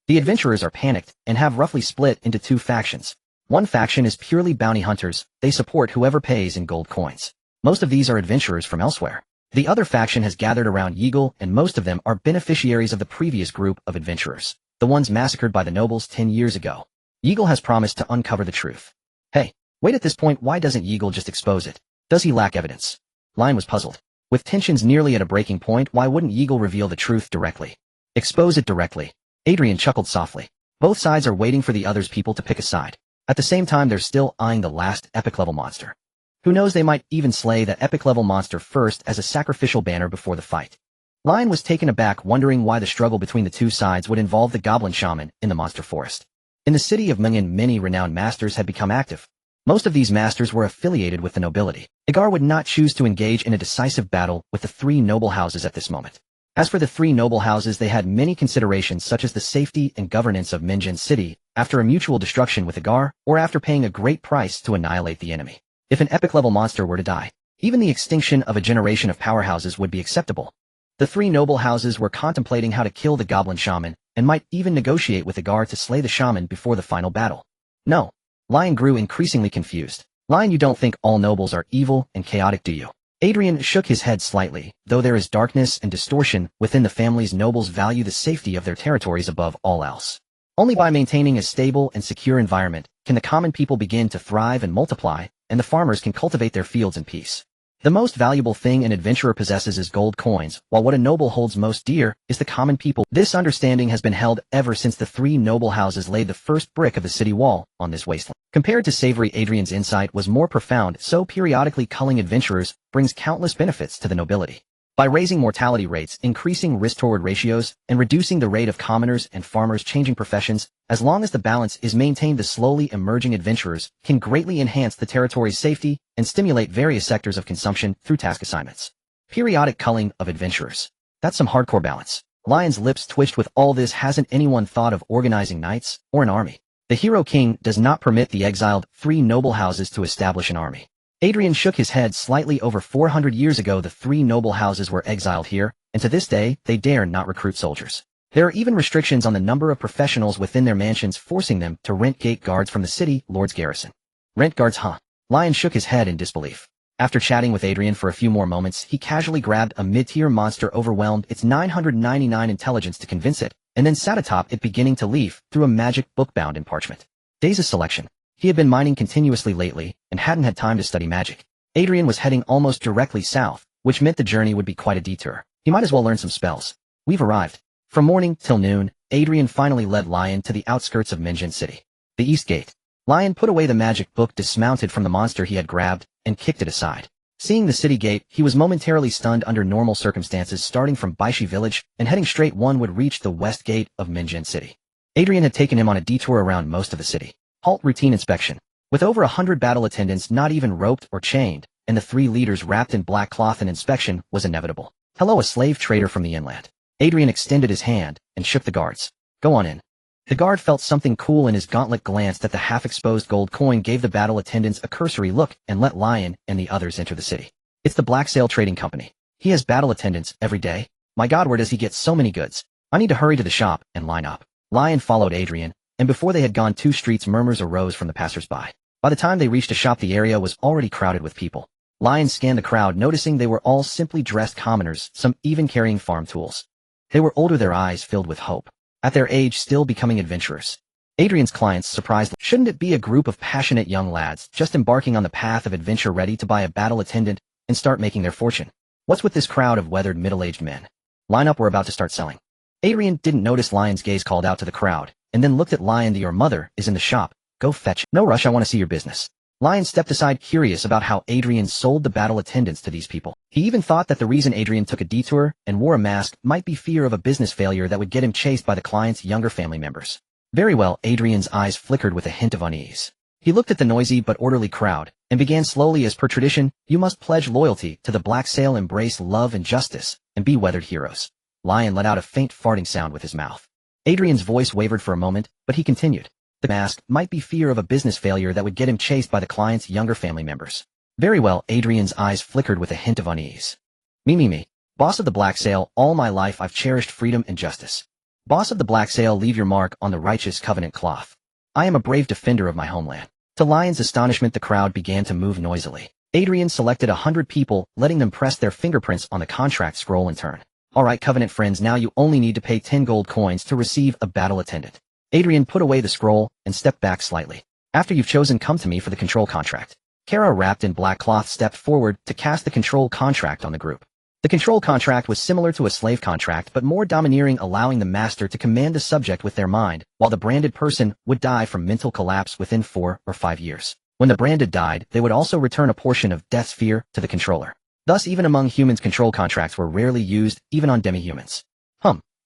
The adventurers are panicked and have roughly split into two factions. One faction is purely bounty hunters, they support whoever pays in gold coins. Most of these are adventurers from elsewhere. The other faction has gathered around Yeagle, and most of them are beneficiaries of the previous group of adventurers, the ones massacred by the nobles 10 years ago. Yeagle has promised to uncover the truth. Hey, wait, at this point why doesn't Yeagle just expose it? Does he lack evidence? Lion was puzzled. With tensions nearly at a breaking point, why wouldn't Yeagle reveal the truth directly? Expose it directly. Adrian chuckled softly. Both sides are waiting for the other's people to pick a side. At the same time they're still eyeing the last epic-level monster. Who knows, they might even slay that epic-level monster first as a sacrificial banner before the fight. Lion was taken aback, wondering why the struggle between the two sides would involve the goblin shaman in the monster forest. In the city of Millennia, many renowned masters had become active. Most of these masters were affiliated with the nobility. Agar would not choose to engage in a decisive battle with the three noble houses at this moment. As for the three noble houses, they had many considerations such as the safety and governance of Minjin City, after a mutual destruction with Agar, or after paying a great price to annihilate the enemy. If an epic-level monster were to die, even the extinction of a generation of powerhouses would be acceptable. The three noble houses were contemplating how to kill the goblin shaman, and might even negotiate with Agar to slay the shaman before the final battle. No. Lion grew increasingly confused. Lion, you don't think all nobles are evil and chaotic, do you? Adrian shook his head slightly. Though there is darkness and distortion within the families, nobles value the safety of their territories above all else. Only by maintaining a stable and secure environment can the common people begin to thrive and multiply, and the farmers can cultivate their fields in peace. The most valuable thing an adventurer possesses is gold coins, while what a noble holds most dear is the common people. This understanding has been held ever since the three noble houses laid the first brick of the city wall on this wasteland. Compared to Savory, Adrian's insight was more profound, so periodically culling adventurers brings countless benefits to the nobility. By raising mortality rates, increasing risk-toward ratios, and reducing the rate of commoners and farmers changing professions, as long as the balance is maintained, the slowly emerging adventurers can greatly enhance the territory's safety and stimulate various sectors of consumption through task assignments. Periodic culling of adventurers. That's some hardcore balance. Lion's lips twitched. With all this, hasn't anyone thought of organizing knights or an army? The Hero King does not permit the exiled three noble houses to establish an army. Adrian shook his head slightly. Over 400 years ago, the three noble houses were exiled here, and to this day, they dare not recruit soldiers. There are even restrictions on the number of professionals within their mansions, forcing them to rent gate guards from the city lord's garrison. Rent guards, huh? Lion shook his head in disbelief. After chatting with Adrian for a few more moments, he casually grabbed a mid-tier monster, overwhelmed its 999 intelligence to convince it, and then sat atop it, beginning to leaf through a magic book bound in parchment. Days' selection. He had been mining continuously lately, and hadn't had time to study magic. Adrian was heading almost directly south, which meant the journey would be quite a detour. He might as well learn some spells. We've arrived. From morning till noon, Adrian finally led Lion to the outskirts of Minjin City. The East Gate. Lion put away the magic book, dismounted from the monster he had grabbed, and kicked it aside. Seeing the city gate, he was momentarily stunned. Under normal circumstances, starting from Baishi Village and heading straight, one would reach the west gate of Minjin City. Adrian had taken him on a detour around most of the city. Halt, routine inspection. With over 100 battle attendants not even roped or chained, and the three leaders wrapped in black cloth, an inspection was inevitable. Hello, a slave trader from the inland. Adrian extended his hand and shook the guards. Go on in. The guard felt something cool in his gauntlet, glanced at the half-exposed gold coin, gave the battle attendants a cursory look, and let Lion and the others enter the city. It's the Black Sail Trading Company. He has battle attendants every day. My God, where does he get so many goods? I need to hurry to the shop and line up. Lion followed Adrian, and before they had gone 2 streets, murmurs arose from the passers-by. By the time they reached a shop, the area was already crowded with people. Lion scanned the crowd, noticing they were all simply dressed commoners, some even carrying farm tools. They were older, their eyes filled with hope. At their age, still becoming adventurers. Adrian's clients surprised. Shouldn't it be a group of passionate young lads just embarking on the path of adventure, ready to buy a battle attendant and start making their fortune? What's with this crowd of weathered middle-aged men? Line up, we're about to start selling. Adrian didn't notice Lion's gaze, called out to the crowd, and then looked at Lion. Your mother is in the shop. Go fetch. No rush, I want to see your business. Lion stepped aside, curious about how Adrian sold the battle attendants to these people. He even thought that the reason Adrian took a detour and wore a mask might be fear of a business failure that would get him chased by the client's younger family members. Very well, Adrian's eyes flickered with a hint of unease. He looked at the noisy but orderly crowd and began slowly. As per tradition, you must pledge loyalty to the Black Sail, embrace love and justice, and be weathered heroes. Lion let out a faint farting sound with his mouth. Adrian's voice wavered for a moment, but he continued. The mask might be fear of a business failure that would get him chased by the client's younger family members. Very well, Adrian's eyes flickered with a hint of unease. Me. Boss of the Black Sail, all my life I've cherished freedom and justice. Boss of the Black Sail, leave your mark on the righteous covenant cloth. I am a brave defender of my homeland. To Lion's astonishment, the crowd began to move noisily. Adrian selected 100 people, letting them press their fingerprints on the contract scroll in turn. Alright, Covenant friends, now you only need to pay 10 gold coins to receive a battle attendant. Adrian put away the scroll and stepped back slightly. After you've chosen, come to me for the control contract. Kara, wrapped in black cloth, stepped forward to cast the control contract on the group. The control contract was similar to a slave contract but more domineering, allowing the master to command the subject with their mind, while the branded person would die from mental collapse within 4 or 5 years. When the branded died, they would also return a portion of death's fear to the controller. Thus, even among humans, control contracts were rarely used, even on demi-humans.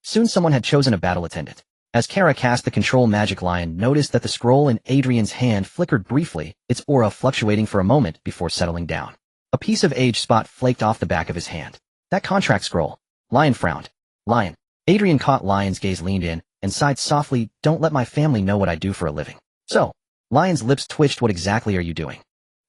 Soon someone had chosen a battle attendant. As Kara cast the control magic, Lion noticed that the scroll in Adrian's hand flickered briefly, its aura fluctuating for a moment before settling down. A piece of age spot flaked off the back of his hand. That contract scroll. Lion frowned. Lion. Adrian caught Lion's gaze, leaned in, and sighed softly. Don't let my family know what I do for a living. So. Lion's lips twitched. What exactly are you doing?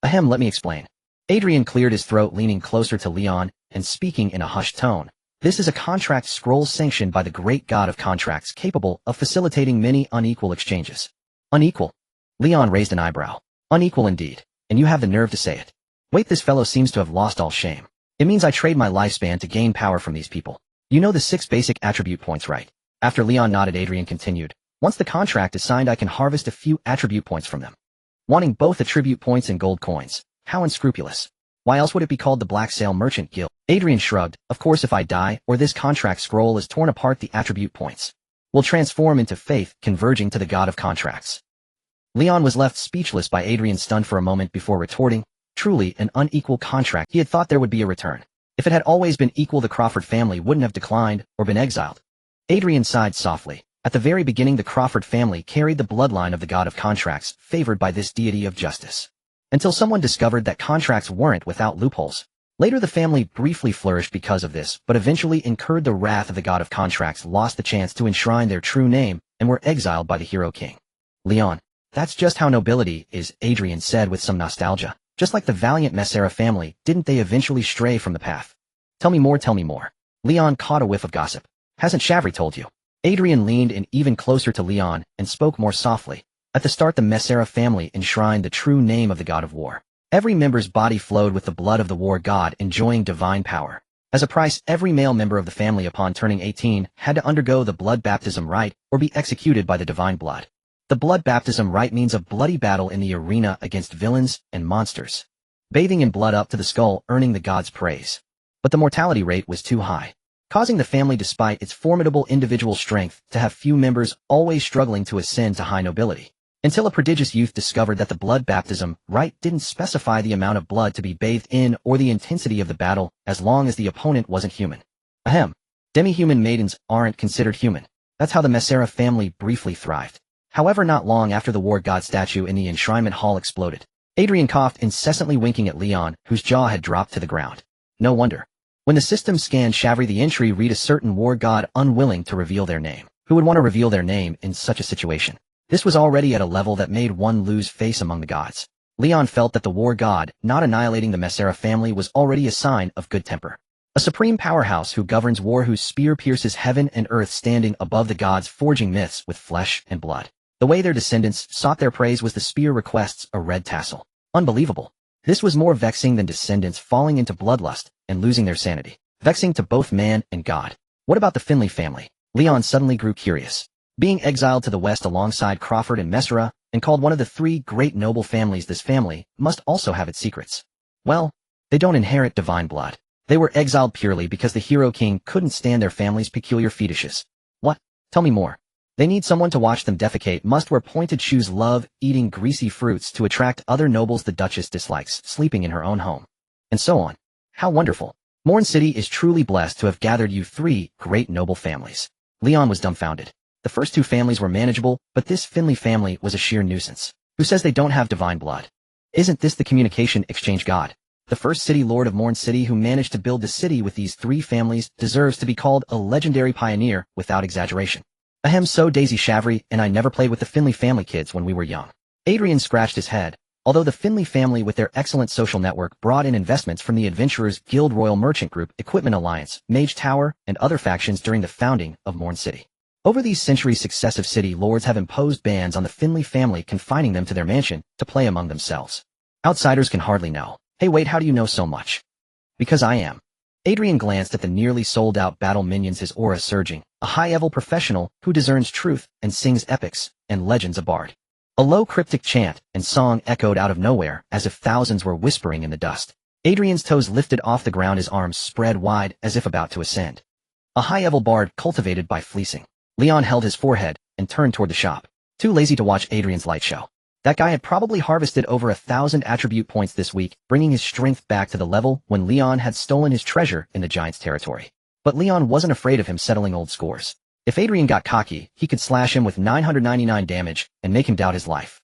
Ahem, let me explain. Adrian cleared his throat, leaning closer to Leon and speaking in a hushed tone. This is a contract scroll sanctioned by the great god of contracts, capable of facilitating many unequal exchanges. Unequal? Leon raised an eyebrow. Unequal indeed. And you have the nerve to say it. Wait, this fellow seems to have lost all shame. It means I trade my lifespan to gain power from these people. You know the 6 basic attribute points, right? After Leon nodded, Adrian continued. Once the contract is signed, I can harvest a few attribute points from them. Wanting both attribute points and gold coins. How unscrupulous. Why else would it be called the Black Sail Merchant Guild? Adrian shrugged. Of course, if I die, or this contract scroll is torn apart, the attribute points will transform into faith, converging to the god of contracts. Leon was left speechless by Adrian, stunned for a moment before retorting. Truly an unequal contract. He had thought there would be a return. If it had always been equal, the Crawford family wouldn't have declined or been exiled. Adrian sighed softly. At the very beginning, the Crawford family carried the bloodline of the god of contracts, favored by this deity of justice. Until someone discovered that contracts weren't without loopholes. Later, the family briefly flourished because of this, but eventually incurred the wrath of the god of contracts, lost the chance to enshrine their true name, and were exiled by the hero king. Leon. That's just how nobility is, Adrian said with some nostalgia. Just like the valiant Messera family, didn't they eventually stray from the path? Tell me more, tell me more. Leon caught a whiff of gossip. Hasn't Chavry told you? Adrian leaned in even closer to Leon and spoke more softly. At the start, the Messera family enshrined the true name of the god of war. Every member's body flowed with the blood of the war god, enjoying divine power. As a price, every male member of the family upon turning 18 had to undergo the blood baptism rite or be executed by the divine blood. The blood baptism rite means a bloody battle in the arena against villains and monsters. Bathing in blood up to the skull, earning the god's praise. But the mortality rate was too high, causing the family, despite its formidable individual strength, to have few members, always struggling to ascend to high nobility. Until a prodigious youth discovered that the blood baptism rite didn't specify the amount of blood to be bathed in or the intensity of the battle, as long as the opponent wasn't human. Ahem. Demi-human maidens aren't considered human. That's how the Messera family briefly thrived. However, not long after the war god statue in the enshrinement hall exploded, Adrian coughed, incessantly winking at Leon, whose jaw had dropped to the ground. No wonder. When the system scanned Chavry, the entry read a certain war god unwilling to reveal their name. Who would want to reveal their name in such a situation? This was already at a level that made one lose face among the gods. Leon felt that the war god, not annihilating the Messera family, was already a sign of good temper. A supreme powerhouse who governs war, whose spear pierces heaven and earth, standing above the gods, forging myths with flesh and blood. The way their descendants sought their praise was the spear requests a red tassel. Unbelievable. This was more vexing than descendants falling into bloodlust and losing their sanity. Vexing to both man and god. What about the Finley family? Leon suddenly grew curious. Being exiled to the west alongside Crawford and Messera, and called one of the 3 great noble families, this family must also have its secrets. Well, they don't inherit divine blood. They were exiled purely because the hero king couldn't stand their family's peculiar fetishes. What? Tell me more. They need someone to watch them defecate, must wear pointed shoes, love eating greasy fruits to attract other nobles the Duchess dislikes, sleeping in her own home. And so on. How wonderful. Morn City is truly blessed to have gathered you three great noble families. Leon was dumbfounded. The first two families were manageable, but this Finley family was a sheer nuisance. Who says they don't have divine blood? Isn't this the communication exchange god? The first city lord of Morn City who managed to build the city with these three families deserves to be called a legendary pioneer without exaggeration. Ahem, so Daisy Shavry and I never played with the Finley family kids when we were young. Adrian scratched his head. Although the Finley family with their excellent social network brought in investments from the Adventurers Guild, Royal Merchant Group, Equipment Alliance, Mage Tower, and other factions during the founding of Morn City. Over these centuries, successive city lords have imposed bans on the Finley family, confining them to their mansion to play among themselves. Outsiders can hardly know. Hey wait, how do you know so much? Because I am. Adrian glanced at the nearly sold-out battle minions, his aura surging, a high-level professional who discerns truth and sings epics and legends, a bard. A low cryptic chant and song echoed out of nowhere as if thousands were whispering in the dust. Adrian's toes lifted off the ground, his arms spread wide as if about to ascend. A high-level bard cultivated by fleecing. Leon held his forehead and turned toward the shop. Too lazy to watch Adrian's light show. That guy had probably harvested over 1,000 attribute points this week, bringing his strength back to the level when Leon had stolen his treasure in the giant's territory. But Leon wasn't afraid of him settling old scores. If Adrian got cocky, he could slash him with 999 damage and make him doubt his life.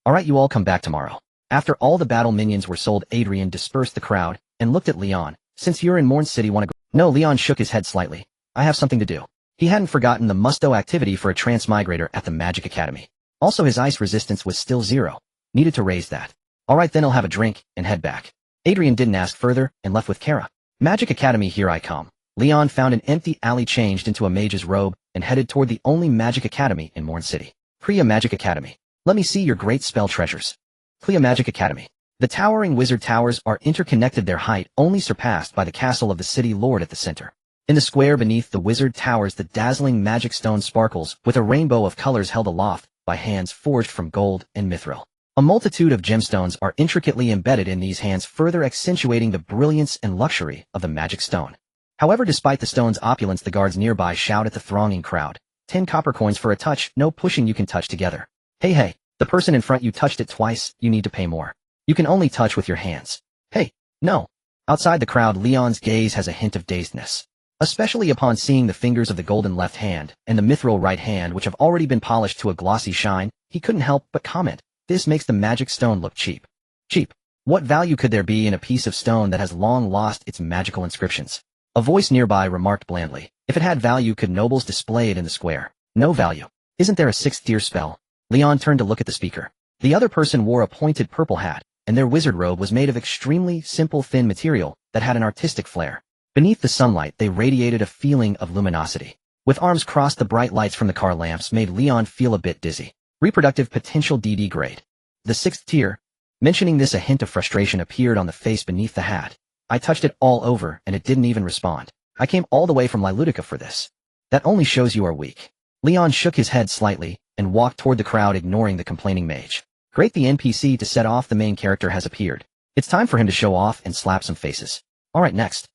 Alright, you all come back tomorrow. After all the battle minions were sold, Adrian dispersed the crowd and looked at Leon. Since you're in Morn City, wanna go? No, Leon shook his head slightly. I have something to do. He hadn't forgotten the musto activity for a transmigrator at the Magic Academy. Also, his ice resistance was still 0. Needed to raise that. Alright, then I'll have a drink and head back. Adrian didn't ask further and left with Kara. Magic Academy, here I come. Leon found an empty alley, changed into a mage's robe, and headed toward the only Magic Academy in Morn City. Kriya Magic Academy. Let me see your great spell treasures. Kriya Magic Academy. The towering wizard towers are interconnected, their height only surpassed by the castle of the city lord at the center. In the square beneath the wizard towers, the dazzling magic stone sparkles with a rainbow of colors held aloft by hands forged from gold and mithril. A multitude of gemstones are intricately embedded in these hands, further accentuating the brilliance and luxury of the magic stone. However, despite the stone's opulence, the guards nearby shout at the thronging crowd. 10 copper coins for a touch, no pushing, you can touch together. Hey, the person in front, you touched it twice, you need to pay more. You can only touch with your hands. Hey, no. Outside the crowd, Leon's gaze has a hint of dazedness. Especially upon seeing the fingers of the golden left hand and the mithril right hand, which have already been polished to a glossy shine, he couldn't help but comment, this makes the magic stone look cheap. Cheap. What value could there be in a piece of stone that has long lost its magical inscriptions? A voice nearby remarked blandly, if it had value, could nobles display it in the square? No value. Isn't there a 6th tier spell? Leon turned to look at the speaker. The other person wore a pointed purple hat, and their wizard robe was made of extremely simple thin material that had an artistic flair. Beneath the sunlight, they radiated a feeling of luminosity. With arms crossed, the bright lights from the car lamps made Leon feel a bit dizzy. Reproductive potential DD grade. The 6th tier. Mentioning this, a hint of frustration appeared on the face beneath the hat. I touched it all over, and it didn't even respond. I came all the way from Lilutica for this. That only shows you are weak. Leon shook his head slightly and walked toward the crowd, ignoring the complaining mage. Great, the NPC to set off the main character has appeared. It's time for him to show off and slap some faces. Alright, next.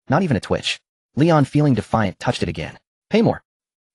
Not even a twitch. Leon, feeling defiant, touched it again. Pay more.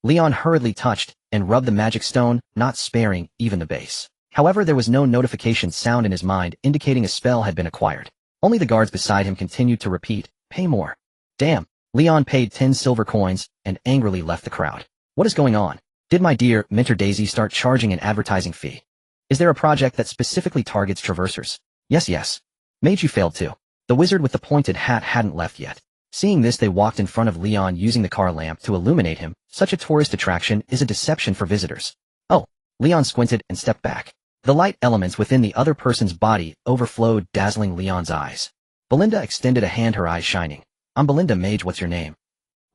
Leon hurriedly touched and rubbed the magic stone, not sparing even the base. However, there was no notification sound in his mind indicating a spell had been acquired. Only the guards beside him continued to repeat, pay more. Damn. Leon paid 10 silver coins and angrily left the crowd. What is going on? Did my dear mentor Daisy start charging an advertising fee? Is there a project that specifically targets traversers? Yes. Mage, you failed too. The wizard with the pointed hat hadn't left yet. Seeing this, they walked in front of Leon using the car lamp to illuminate him. Such a tourist attraction is a deception for visitors. Oh. Leon squinted and stepped back. The light elements within the other person's body overflowed, dazzling Leon's eyes. Belinda extended a hand, her eyes shining. I'm Belinda, mage, what's your name?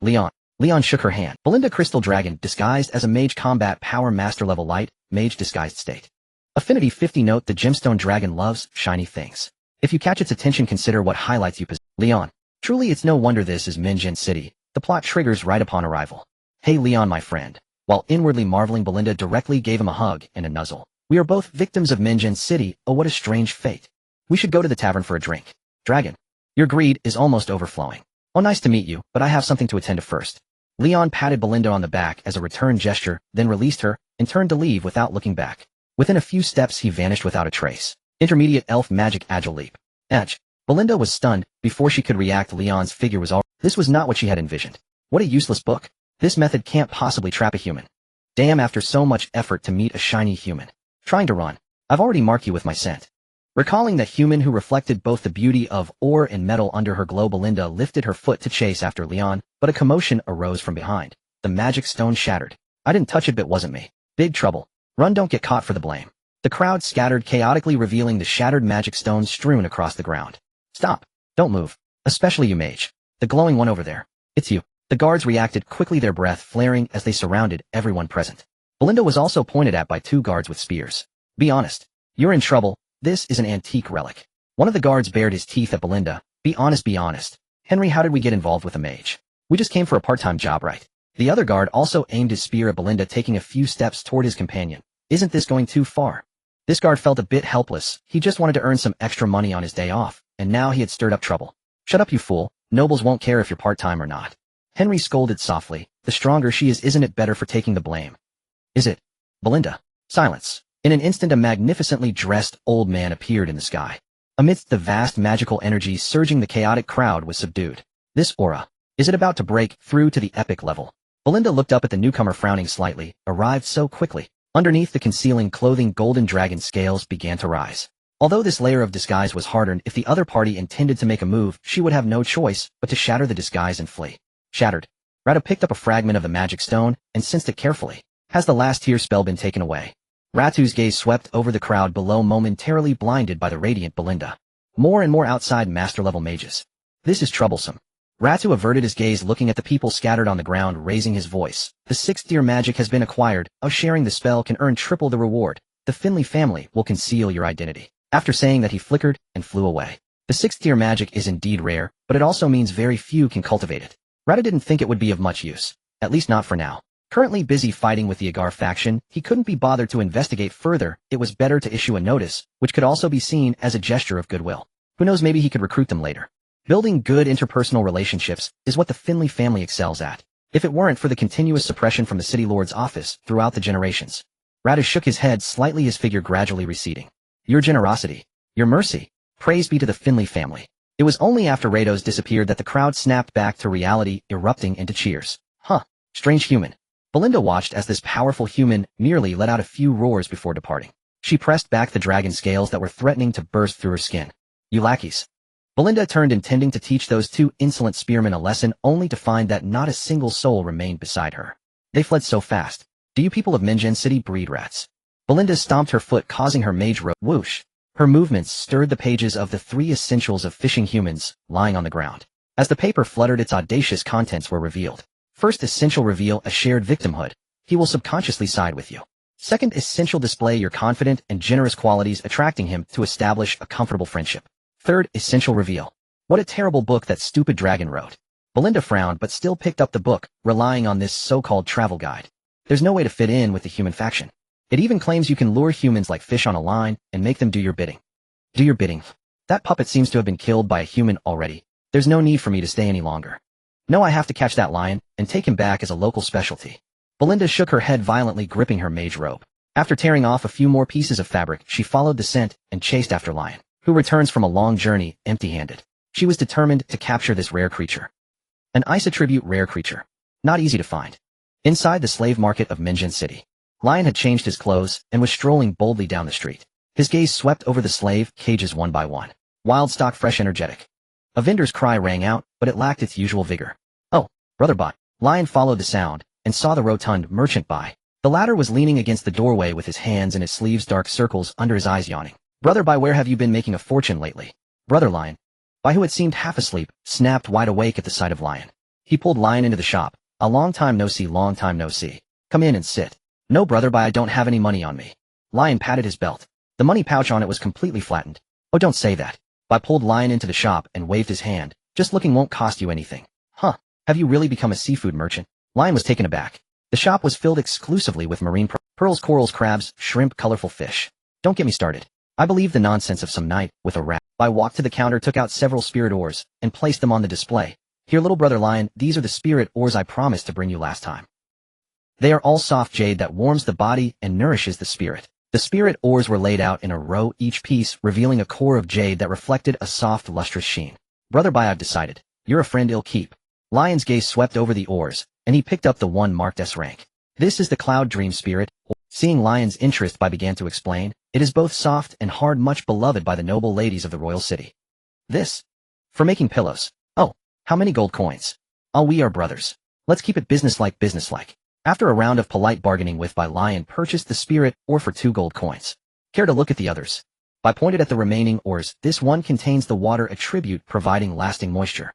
Leon. Leon shook her hand. Belinda, crystal dragon, disguised as a mage, combat power master level light, mage disguised state. Affinity 50. Note, the gemstone dragon loves shiny things. If you catch its attention, consider what highlights you possess. Leon. Truly, it's no wonder this is Minjin City. The plot triggers right upon arrival. Hey Leon, my friend. While inwardly marveling, Belinda directly gave him a hug and a nuzzle. We are both victims of Minjin City. Oh, what a strange fate. We should go to the tavern for a drink. Dragon. Your greed is almost overflowing. Oh, nice to meet you, but I have something to attend to first. Leon patted Belinda on the back as a return gesture, then released her, and turned to leave without looking back. Within a few steps he vanished without a trace. Intermediate elf magic agile leap. Edge. Belinda was stunned. Before she could react, Leon's figure was already. This was not what she had envisioned. What a useless book. This method can't possibly trap a human. Damn, after so much effort to meet a shiny human. Trying to run. I've already marked you with my scent. Recalling the human who reflected both the beauty of ore and metal under her glow, Belinda lifted her foot to chase after Leon, but a commotion arose from behind. The magic stone shattered. I didn't touch it, but it wasn't me. Big trouble. Run, don't get caught for the blame. The crowd scattered chaotically, revealing the shattered magic stones strewn across the ground. Stop. Don't move. Especially you, mage. The glowing one over there. It's you. The guards reacted quickly, their breath flaring as they surrounded everyone present. Belinda was also pointed at by 2 guards with spears. Be honest. You're in trouble. This is an antique relic. One of the guards bared his teeth at Belinda. Be honest, be honest. Henry, how did we get involved with a mage? We just came for a part-time job, right? The other guard also aimed his spear at Belinda, taking a few steps toward his companion. Isn't this going too far? This guard felt a bit helpless. He just wanted to earn some extra money on his day off, and now he had stirred up trouble. Shut up, you fool. Nobles won't care if you're part-time or not. Henry scolded softly. The stronger she is, isn't it better for taking the blame? Is it? Belinda. Silence. In an instant, a magnificently dressed old man appeared in the sky. Amidst the vast magical energy surging, the chaotic crowd was subdued. This aura. Is it about to break through to the epic level? Belinda looked up at the newcomer, frowning slightly. Arrived so quickly. Underneath the concealing clothing, golden dragon scales began to rise. Although this layer of disguise was hardened, if the other party intended to make a move, she would have no choice but to shatter the disguise and flee. Shattered. Rata picked up a fragment of the magic stone and sensed it carefully. Has the last tear spell been taken away? Ratu's gaze swept over the crowd below, momentarily blinded by the radiant Belinda. More and more outside master-level mages. This is troublesome. Ratu averted his gaze, looking at the people scattered on the ground, raising his voice. The 6th tier magic has been acquired. Sharing the spell can earn triple the reward. The Finley family will conceal your identity. After saying that, he flickered and flew away. The 6th tier magic is indeed rare, but it also means very few can cultivate it. Ratu didn't think it would be of much use. At least not for now. Currently busy fighting with the Agar faction, he couldn't be bothered to investigate further. It was better to issue a notice, which could also be seen as a gesture of goodwill. Who knows, maybe he could recruit them later. Building good interpersonal relationships is what the Finley family excels at. If it weren't for the continuous suppression from the city lord's office throughout the generations. Ratu shook his head slightly, his figure gradually receding. Your generosity. Your mercy. Praise be to the Finley family. It was only after Rados disappeared that the crowd snapped back to reality, erupting into cheers. Huh. Strange human. Belinda watched as this powerful human merely let out a few roars before departing. She pressed back the dragon scales that were threatening to burst through her skin. You lackeys. Belinda turned, intending to teach those 2 insolent spearmen a lesson, only to find that not a single soul remained beside her. They fled so fast. Do you people of Minjan City breed rats? Belinda stomped her foot, causing her mage robe whoosh. Her movements stirred the pages of the 3 essentials of fishing humans, lying on the ground. As the paper fluttered, its audacious contents were revealed. First essential, reveal a shared victimhood. He will subconsciously side with you. Second essential, display your confident and generous qualities, attracting him to establish a comfortable friendship. Third essential, reveal. What a terrible book that stupid dragon wrote. Belinda frowned but still picked up the book, relying on this so-called travel guide. There's no way to fit in with the human faction. It even claims you can lure humans like fish on a line and make them do your bidding. Do your bidding. That puppet seems to have been killed by a human already. There's no need for me to stay any longer. No, I have to catch that lion and take him back as a local specialty. Belinda shook her head violently, gripping her mage robe. After tearing off a few more pieces of fabric, she followed the scent and chased after Lion, who returns from a long journey empty-handed. She was determined to capture this rare creature. An isotribute rare creature. Not easy to find. Inside the slave market of Minjan City, Lion had changed his clothes and was strolling boldly down the street. His gaze swept over the slave cages one by one. Wild stock, fresh, energetic. A vendor's cry rang out, but it lacked its usual vigor. Oh, brother buy. Lion followed the sound and saw the rotund merchant buy. The latter was leaning against the doorway with his hands in his sleeves, dark circles under his eyes, yawning. Brother buy, where have you been making a fortune lately? Brother Lion, buy, who had seemed half asleep, snapped wide awake at the sight of Lion. He pulled Lion into the shop. A long time no see, long time no see. Come in and sit. No, brother buy, I don't have any money on me. Lion patted his belt. The money pouch on it was completely flattened. Oh, don't say that. Buy pulled Lion into the shop and waved his hand. Just looking won't cost you anything. Huh. Have you really become a seafood merchant? Lion was taken aback. The shop was filled exclusively with marine pearls, corals, crabs, shrimp, colorful fish. Don't get me started. I believe the nonsense of some night with a rat. Buy walked to the counter, took out several spirit ores, and placed them on the display. Here, little brother lion, these are the spirit ores I promised to bring you last time. They are all soft jade that warms the body and nourishes the spirit. The spirit ores were laid out in a row, each piece revealing a core of jade that reflected a soft, lustrous sheen. Brother I've decided. You're a friend ill keep. Lion's gaze swept over the ores, and he picked up the one marked S rank. This is the Cloud Dream Spirit. Seeing Lion's interest, I began to explain. It is both soft and hard, much beloved by the noble ladies of the royal city. This? For making pillows. Oh, how many gold coins? Oh, we are brothers. Let's keep it businesslike. After a round of polite bargaining with by Lion purchased the spirit ore for 2 gold coins. Care to look at the others? I pointed at the remaining ores. This one contains the water attribute providing lasting moisture.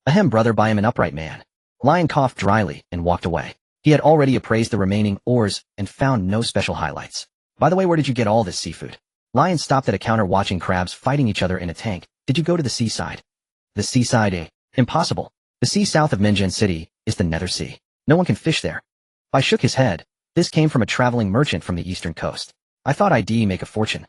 Ahem, brother, I am an upright man. Lion coughed dryly and walked away. He had already appraised the remaining ores and found no special highlights. By the way, where did you get all this seafood? Lion stopped at a counter watching crabs fighting each other in a tank. Did you go to the seaside? The seaside, eh? Impossible. The sea south of Minjan City is the Nether Sea. No one can fish there. I shook his head. This came from a traveling merchant from the eastern coast. I thought I'd make a fortune.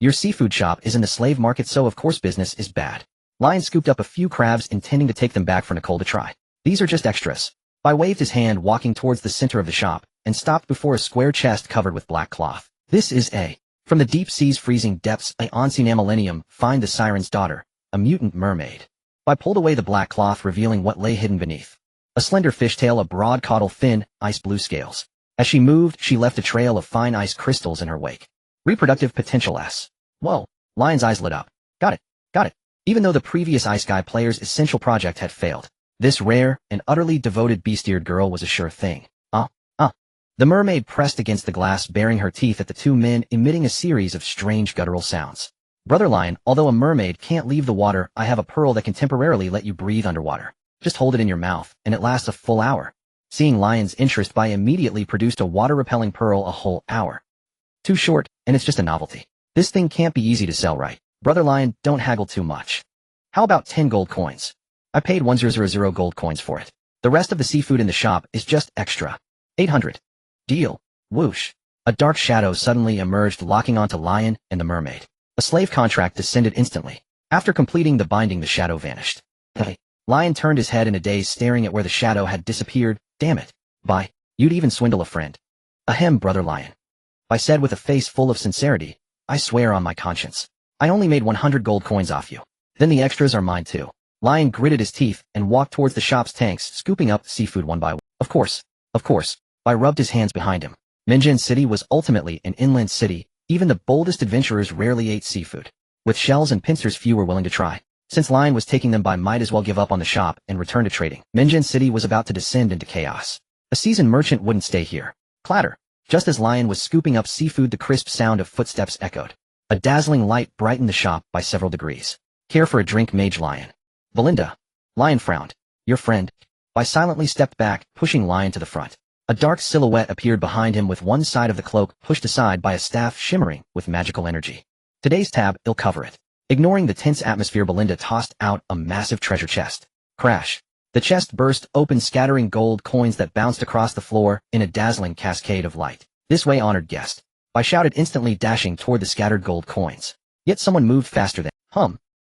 Your seafood shop is in the slave market, so of course business is bad. Lion scooped up a few crabs, intending to take them back for Nicole to try. These are just extras. I waved his hand, walking towards the center of the shop, and stopped before a square chest covered with black cloth. This is a... From the deep sea's freezing depths, a unseen millennium, find the siren's daughter, a mutant mermaid. I pulled away the black cloth, revealing what lay hidden beneath. A slender fishtail, a broad caudal fin, ice blue scales. As she moved, she left a trail of fine ice crystals in her wake. Reproductive potential S. Whoa. Lion's eyes lit up. Got it. Even though the previous Ice Guy player's essential project had failed, this rare and utterly devoted beast-eared girl was a sure thing. The mermaid pressed against the glass, baring her teeth at the two men, emitting a series of strange guttural sounds. Brother Lion, although a mermaid can't leave the water, I have a pearl that can temporarily let you breathe underwater. Just hold it in your mouth, and it lasts a full hour. Seeing Lion's interest, I immediately produced a water-repelling pearl. A whole hour. Too short, and it's just a novelty. This thing can't be easy to sell, right? Brother Lion, don't haggle too much. How about 10 gold coins? I paid 1000 gold coins for it. The rest of the seafood in the shop is just extra. 800. Deal. Whoosh. A dark shadow suddenly emerged, locking onto Lion and the mermaid. A slave contract descended instantly. After completing the binding, the shadow vanished. Hey. Lion turned his head in a daze, staring at where the shadow had disappeared. Damn it. You'd even swindle a friend. Ahem, Brother Lion. I said with a face full of sincerity. I swear on my conscience. I only made 100 gold coins off you. Then the extras are mine too. Lion gritted his teeth and walked towards the shop's tanks, scooping up the seafood one by one. Of course. I rubbed his hands behind him. Minjan City was ultimately an inland city. Even the boldest adventurers rarely ate seafood. With shells and pincers, few were willing to try. Since Lion was taking them, I might as well give up on the shop and return to trading. Minjan City was about to descend into chaos. A seasoned merchant wouldn't stay here. Clatter. Just as Lion was scooping up seafood, the crisp sound of footsteps echoed. A dazzling light brightened the shop by several degrees. Care for a drink, Mage Lion? Belinda. Lion frowned. Your friend. I silently stepped back, pushing Lion to the front. A dark silhouette appeared behind him, with one side of the cloak pushed aside by a staff shimmering with magical energy. Today's tab, it'll cover it. Ignoring the tense atmosphere, Belinda tossed out a massive treasure chest. Crash. The chest burst open, scattering gold coins that bounced across the floor in a dazzling cascade of light. This way, honored guest. I shouted, instantly dashing toward the scattered gold coins. Yet someone moved faster than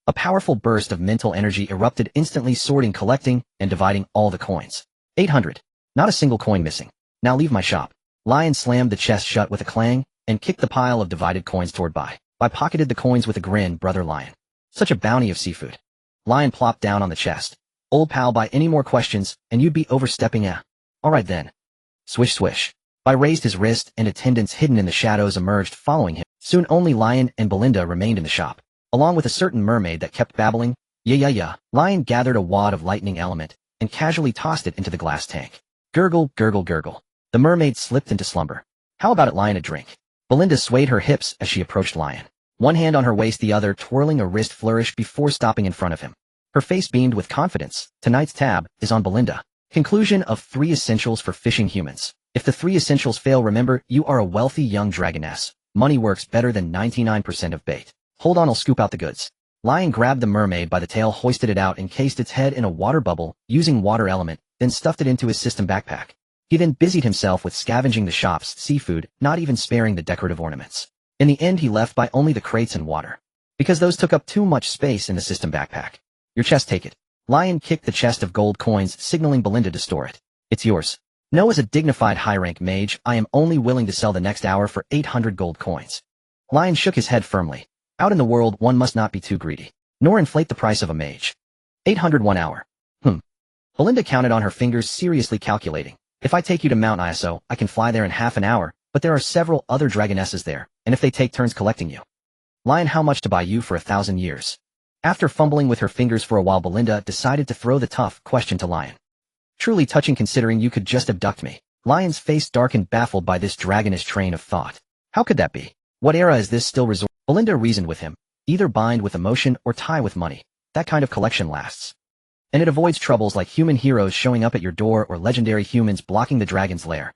A powerful burst of mental energy erupted, instantly sorting, collecting, and dividing all the coins. 800. Not a single coin missing. Now leave my shop. Lion slammed the chest shut with a clang and kicked the pile of divided coins toward I pocketed the coins with a grin. Brother Lion. Such a bounty of seafood. Lion plopped down on the chest. Old pal, any more questions, and you'd be overstepping. Alright then. Swish swish. I raised his wrist, and attendants hidden in the shadows emerged following him. Soon only Lion and Belinda remained in the shop, along with a certain mermaid that kept babbling. Yeah. Lion gathered a wad of lightning element and casually tossed it into the glass tank. Gurgle, gurgle, gurgle. The mermaid slipped into slumber. How about it, Lion, a drink? Belinda swayed her hips as she approached Lion. One hand on her waist, the other twirling a wrist flourish before stopping in front of him. Her face beamed with confidence. Tonight's tab is on Belinda. Conclusion of 3 essentials for fishing humans. If the 3 essentials fail, remember, you are a wealthy young dragoness. Money works better than 99% of bait. Hold on, I'll scoop out the goods. Lion grabbed the mermaid by the tail, hoisted it out, encased its head in a water bubble, using water element, then stuffed it into his system backpack. He then busied himself with scavenging the shop's seafood, not even sparing the decorative ornaments. In the end, he left by only the crates and water, because those took up too much space in the system backpack. Your chest, take it. Lion kicked the chest of gold coins, signaling Belinda to store it. It's yours. No, as a dignified high-rank mage, I am only willing to sell the next hour for 800 gold coins. Lion shook his head firmly. Out in the world, one must not be too greedy, nor inflate the price of a mage. 800 1 hour. Belinda counted on her fingers, seriously calculating. If I take you to Mount Iso, I can fly there in half an hour, but there are several other dragonesses there, and if they take turns collecting you. Lion, how much to buy you for 1,000 years? After fumbling with her fingers for a while, Belinda decided to throw the tough question to Lion. Truly touching, considering you could just abduct me. Lion's face darkened, baffled by this dragonish train of thought. How could that be? What era is this still resort? Belinda reasoned with him. Either bind with emotion or tie with money. That kind of collection lasts. And it avoids troubles like human heroes showing up at your door or legendary humans blocking the dragon's lair.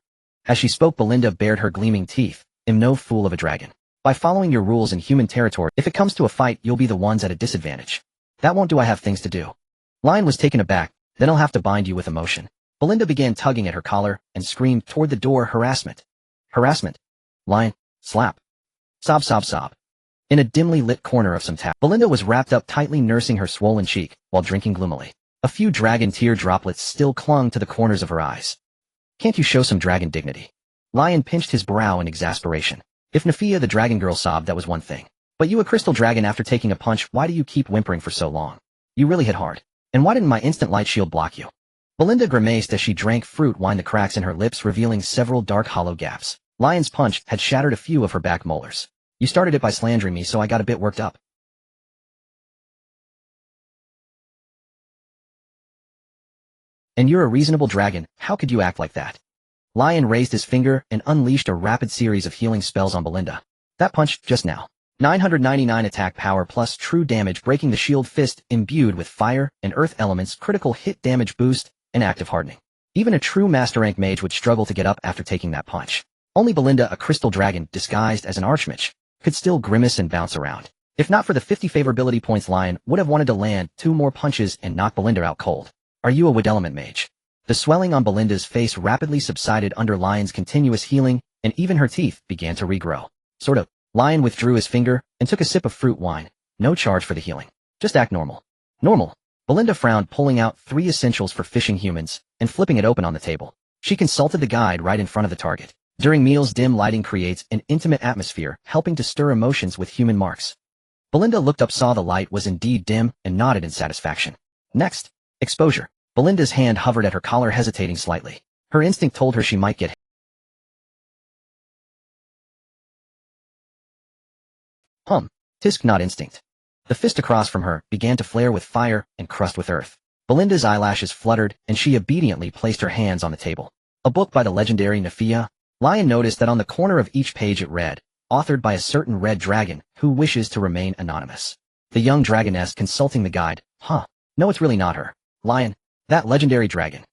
As she spoke, Belinda bared her gleaming teeth. I'm no fool of a dragon. By following your rules in human territory, if it comes to a fight, you'll be the ones at a disadvantage. That won't do. I have things to do. Lion was taken aback. Then I'll have to bind you with emotion. Belinda began tugging at her collar and screamed toward the door. Harassment. Harassment. Lion. Slap. Sob, sob, sob. In a dimly lit corner of some tap, Belinda was wrapped up tightly, nursing her swollen cheek while drinking gloomily. A few dragon tear droplets still clung to the corners of her eyes. Can't you show some dragon dignity? Lion pinched his brow in exasperation. If Nafia the dragon girl sobbed, that was one thing. But you, a crystal dragon, after taking a punch, why do you keep whimpering for so long? You really hit hard. And why didn't my instant light shield block you? Belinda grimaced as she drank fruit wine, the cracks in her lips revealing several dark hollow gaps. Lion's punch had shattered a few of her back molars. You started it by slandering me, so I got a bit worked up. And you're a reasonable dragon, how could you act like that? Lion raised his finger and unleashed a rapid series of healing spells on Belinda. That punch, just now. 999 attack power plus true damage, breaking the shield, fist imbued with fire and earth elements, critical hit damage boost, and active hardening. Even a true master rank mage would struggle to get up after taking that punch. Only Belinda, a crystal dragon disguised as an archmage, could still grimace and bounce around. If not for the 50 favorability points, Lion would have wanted to land 2 more punches and knock Belinda out cold. Are you a wood element mage? The swelling on Belinda's face rapidly subsided under Lion's continuous healing, and even her teeth began to regrow. Sort of. Lion withdrew his finger and took a sip of fruit wine. No charge for the healing. Just act normal. Normal. Belinda frowned, pulling out 3 essentials for fishing humans and flipping it open on the table. She consulted the guide right in front of the target. During meals, dim lighting creates an intimate atmosphere, helping to stir emotions with human marks. Belinda looked up, saw the light was indeed dim, and nodded in satisfaction. Next. Exposure. Belinda's hand hovered at her collar, hesitating slightly. Her instinct told her she might get Tisk, not instinct. The fist across from her began to flare with fire and crust with earth. Belinda's eyelashes fluttered, and she obediently placed her hands on the table. A book by the legendary Nafia. Lion noticed that on the corner of each page it read, authored by a certain red dragon who wishes to remain anonymous. The young dragoness consulting the guide. No, it's really not her. Lion. That legendary dragon.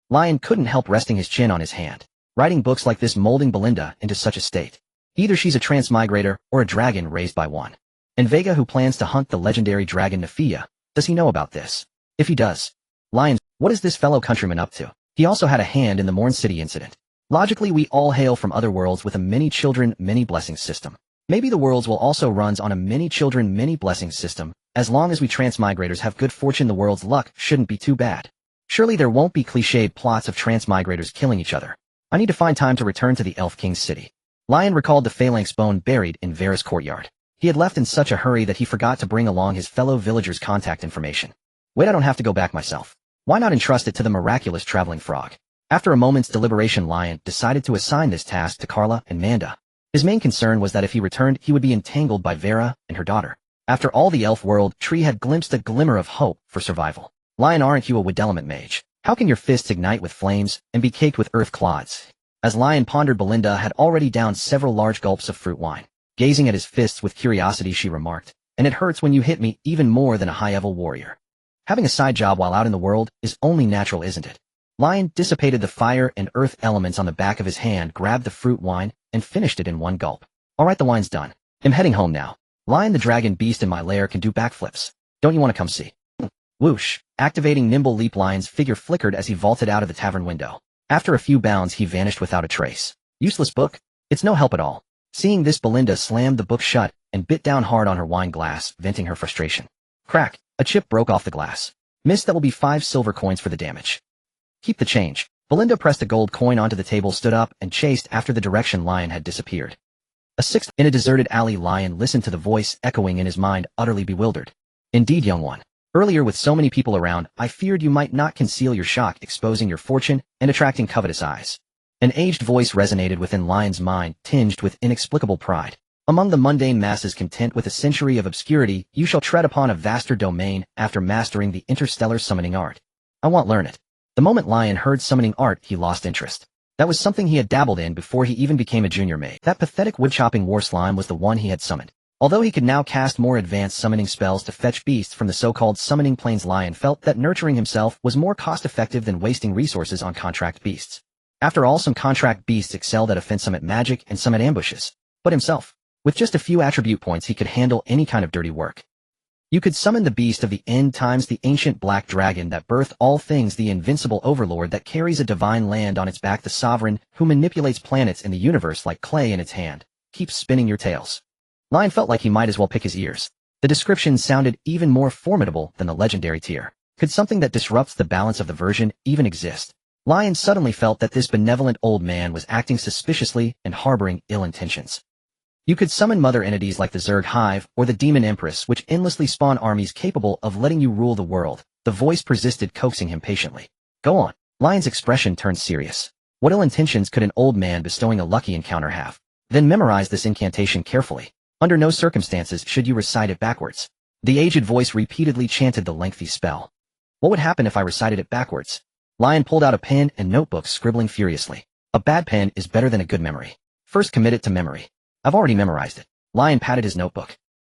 Lion couldn't help resting his chin on his hand. Writing books like this, molding Belinda into such a state. Either she's a transmigrator or a dragon raised by one. And Vega, who plans to hunt the legendary dragon Nafia, does he know about this? If he does, Lion, what is this fellow countryman up to? He also had a hand in the Morn City incident. Logically, we all hail from other worlds with a many children, many blessings system. Maybe the worlds will also runs on a many children, many blessings system. As long as we transmigrators have good fortune, the world's luck shouldn't be too bad. Surely there won't be cliched plots of transmigrators killing each other. I need to find time to return to the Elf King's city. Lion recalled the phalanx bone buried in Vera's courtyard. He had left in such a hurry that he forgot to bring along his fellow villagers' contact information. Wait, I don't have to go back myself. Why not entrust it to the miraculous traveling frog? After a moment's deliberation, Lion decided to assign this task to Carla and Manda. His main concern was that if he returned, he would be entangled by Vera and her daughter. After all, the elf world tree had glimpsed a glimmer of hope for survival. Lion, aren't you a wood element mage? How can your fists ignite with flames and be caked with earth clods? As Lion pondered, Belinda had already downed several large gulps of fruit wine. Gazing at his fists with curiosity, she remarked, and it hurts when you hit me even more than a high-level warrior. Having a side job while out in the world is only natural, isn't it? Lion dissipated the fire and earth elements on the back of his hand, grabbed the fruit wine, and finished it in one gulp. Alright, the wine's done. I'm heading home now. Lion, the dragon beast in my lair, can do backflips. Don't you want to come see? Whoosh. Activating nimble leap, Lion's figure flickered as he vaulted out of the tavern window. After a few bounds, he vanished without a trace. Useless book? It's no help at all. Seeing this, Belinda slammed the book shut and bit down hard on her wine glass, venting her frustration. Crack! A chip broke off the glass. Miss, that will be 5 silver coins for the damage. Keep the change. Belinda pressed a gold coin onto the table, stood up, and chased after the direction Lion had disappeared. A sixth, in a deserted alley, Lion listened to the voice echoing in his mind, utterly bewildered. Indeed, young one. Earlier, with so many people around, I feared you might not conceal your shock, exposing your fortune and attracting covetous eyes. An aged voice resonated within Lion's mind, tinged with inexplicable pride. Among the mundane masses content with a century of obscurity, you shall tread upon a vaster domain after mastering the interstellar summoning art. I won't learn it. The moment Lion heard summoning art, he lost interest. That was something he had dabbled in before he even became a junior mage. That pathetic woodchopping war slime was the one he had summoned. Although he could now cast more advanced summoning spells to fetch beasts from the so-called summoning plains, Lion felt that nurturing himself was more cost-effective than wasting resources on contract beasts. After all, some contract beasts excelled at offense, some at magic, and some at ambushes. But himself, with just a few attribute points, he could handle any kind of dirty work. You could summon the beast of the end times, the ancient black dragon that birthed all things, the invincible overlord that carries a divine land on its back, the sovereign who manipulates planets in the universe like clay in its hand. Keep spinning your tales. Lion felt like he might as well pick his ears. The description sounded even more formidable than the legendary tier. Could something that disrupts the balance of the version even exist? Lion suddenly felt that this benevolent old man was acting suspiciously and harboring ill intentions. You could summon mother entities like the Zerg Hive or the Demon Empress, which endlessly spawn armies capable of letting you rule the world. The voice persisted, coaxing him patiently. Go on. Lion's expression turned serious. What ill intentions could an old man bestowing a lucky encounter have? Then memorize this incantation carefully. Under no circumstances should you recite it backwards. The aged voice repeatedly chanted the lengthy spell. What would happen if I recited it backwards? Lion pulled out a pen and notebook, scribbling furiously. A bad pen is better than a good memory. First commit it to memory. I've already memorized it. Lion patted his notebook.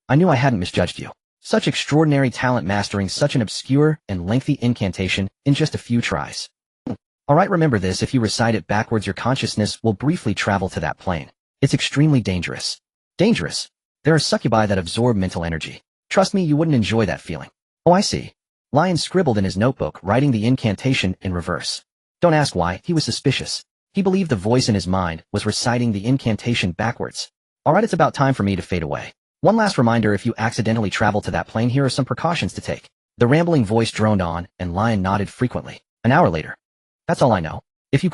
I knew I hadn't misjudged you. Such extraordinary talent mastering such an obscure and lengthy incantation in just a few tries. Alright, remember this, if you recite it backwards your consciousness will briefly travel to that plane. It's extremely dangerous. Dangerous? There are succubi that absorb mental energy. Trust me, you wouldn't enjoy that feeling. Oh, I see. Lion scribbled in his notebook, writing the incantation in reverse. Don't ask why, he was suspicious. He believed the voice in his mind was reciting the incantation backwards. Alright, it's about time for me to fade away. One last reminder, if you accidentally travel to that plane, here are some precautions to take. The rambling voice droned on, and Lion nodded frequently. An hour later. That's all I know. If you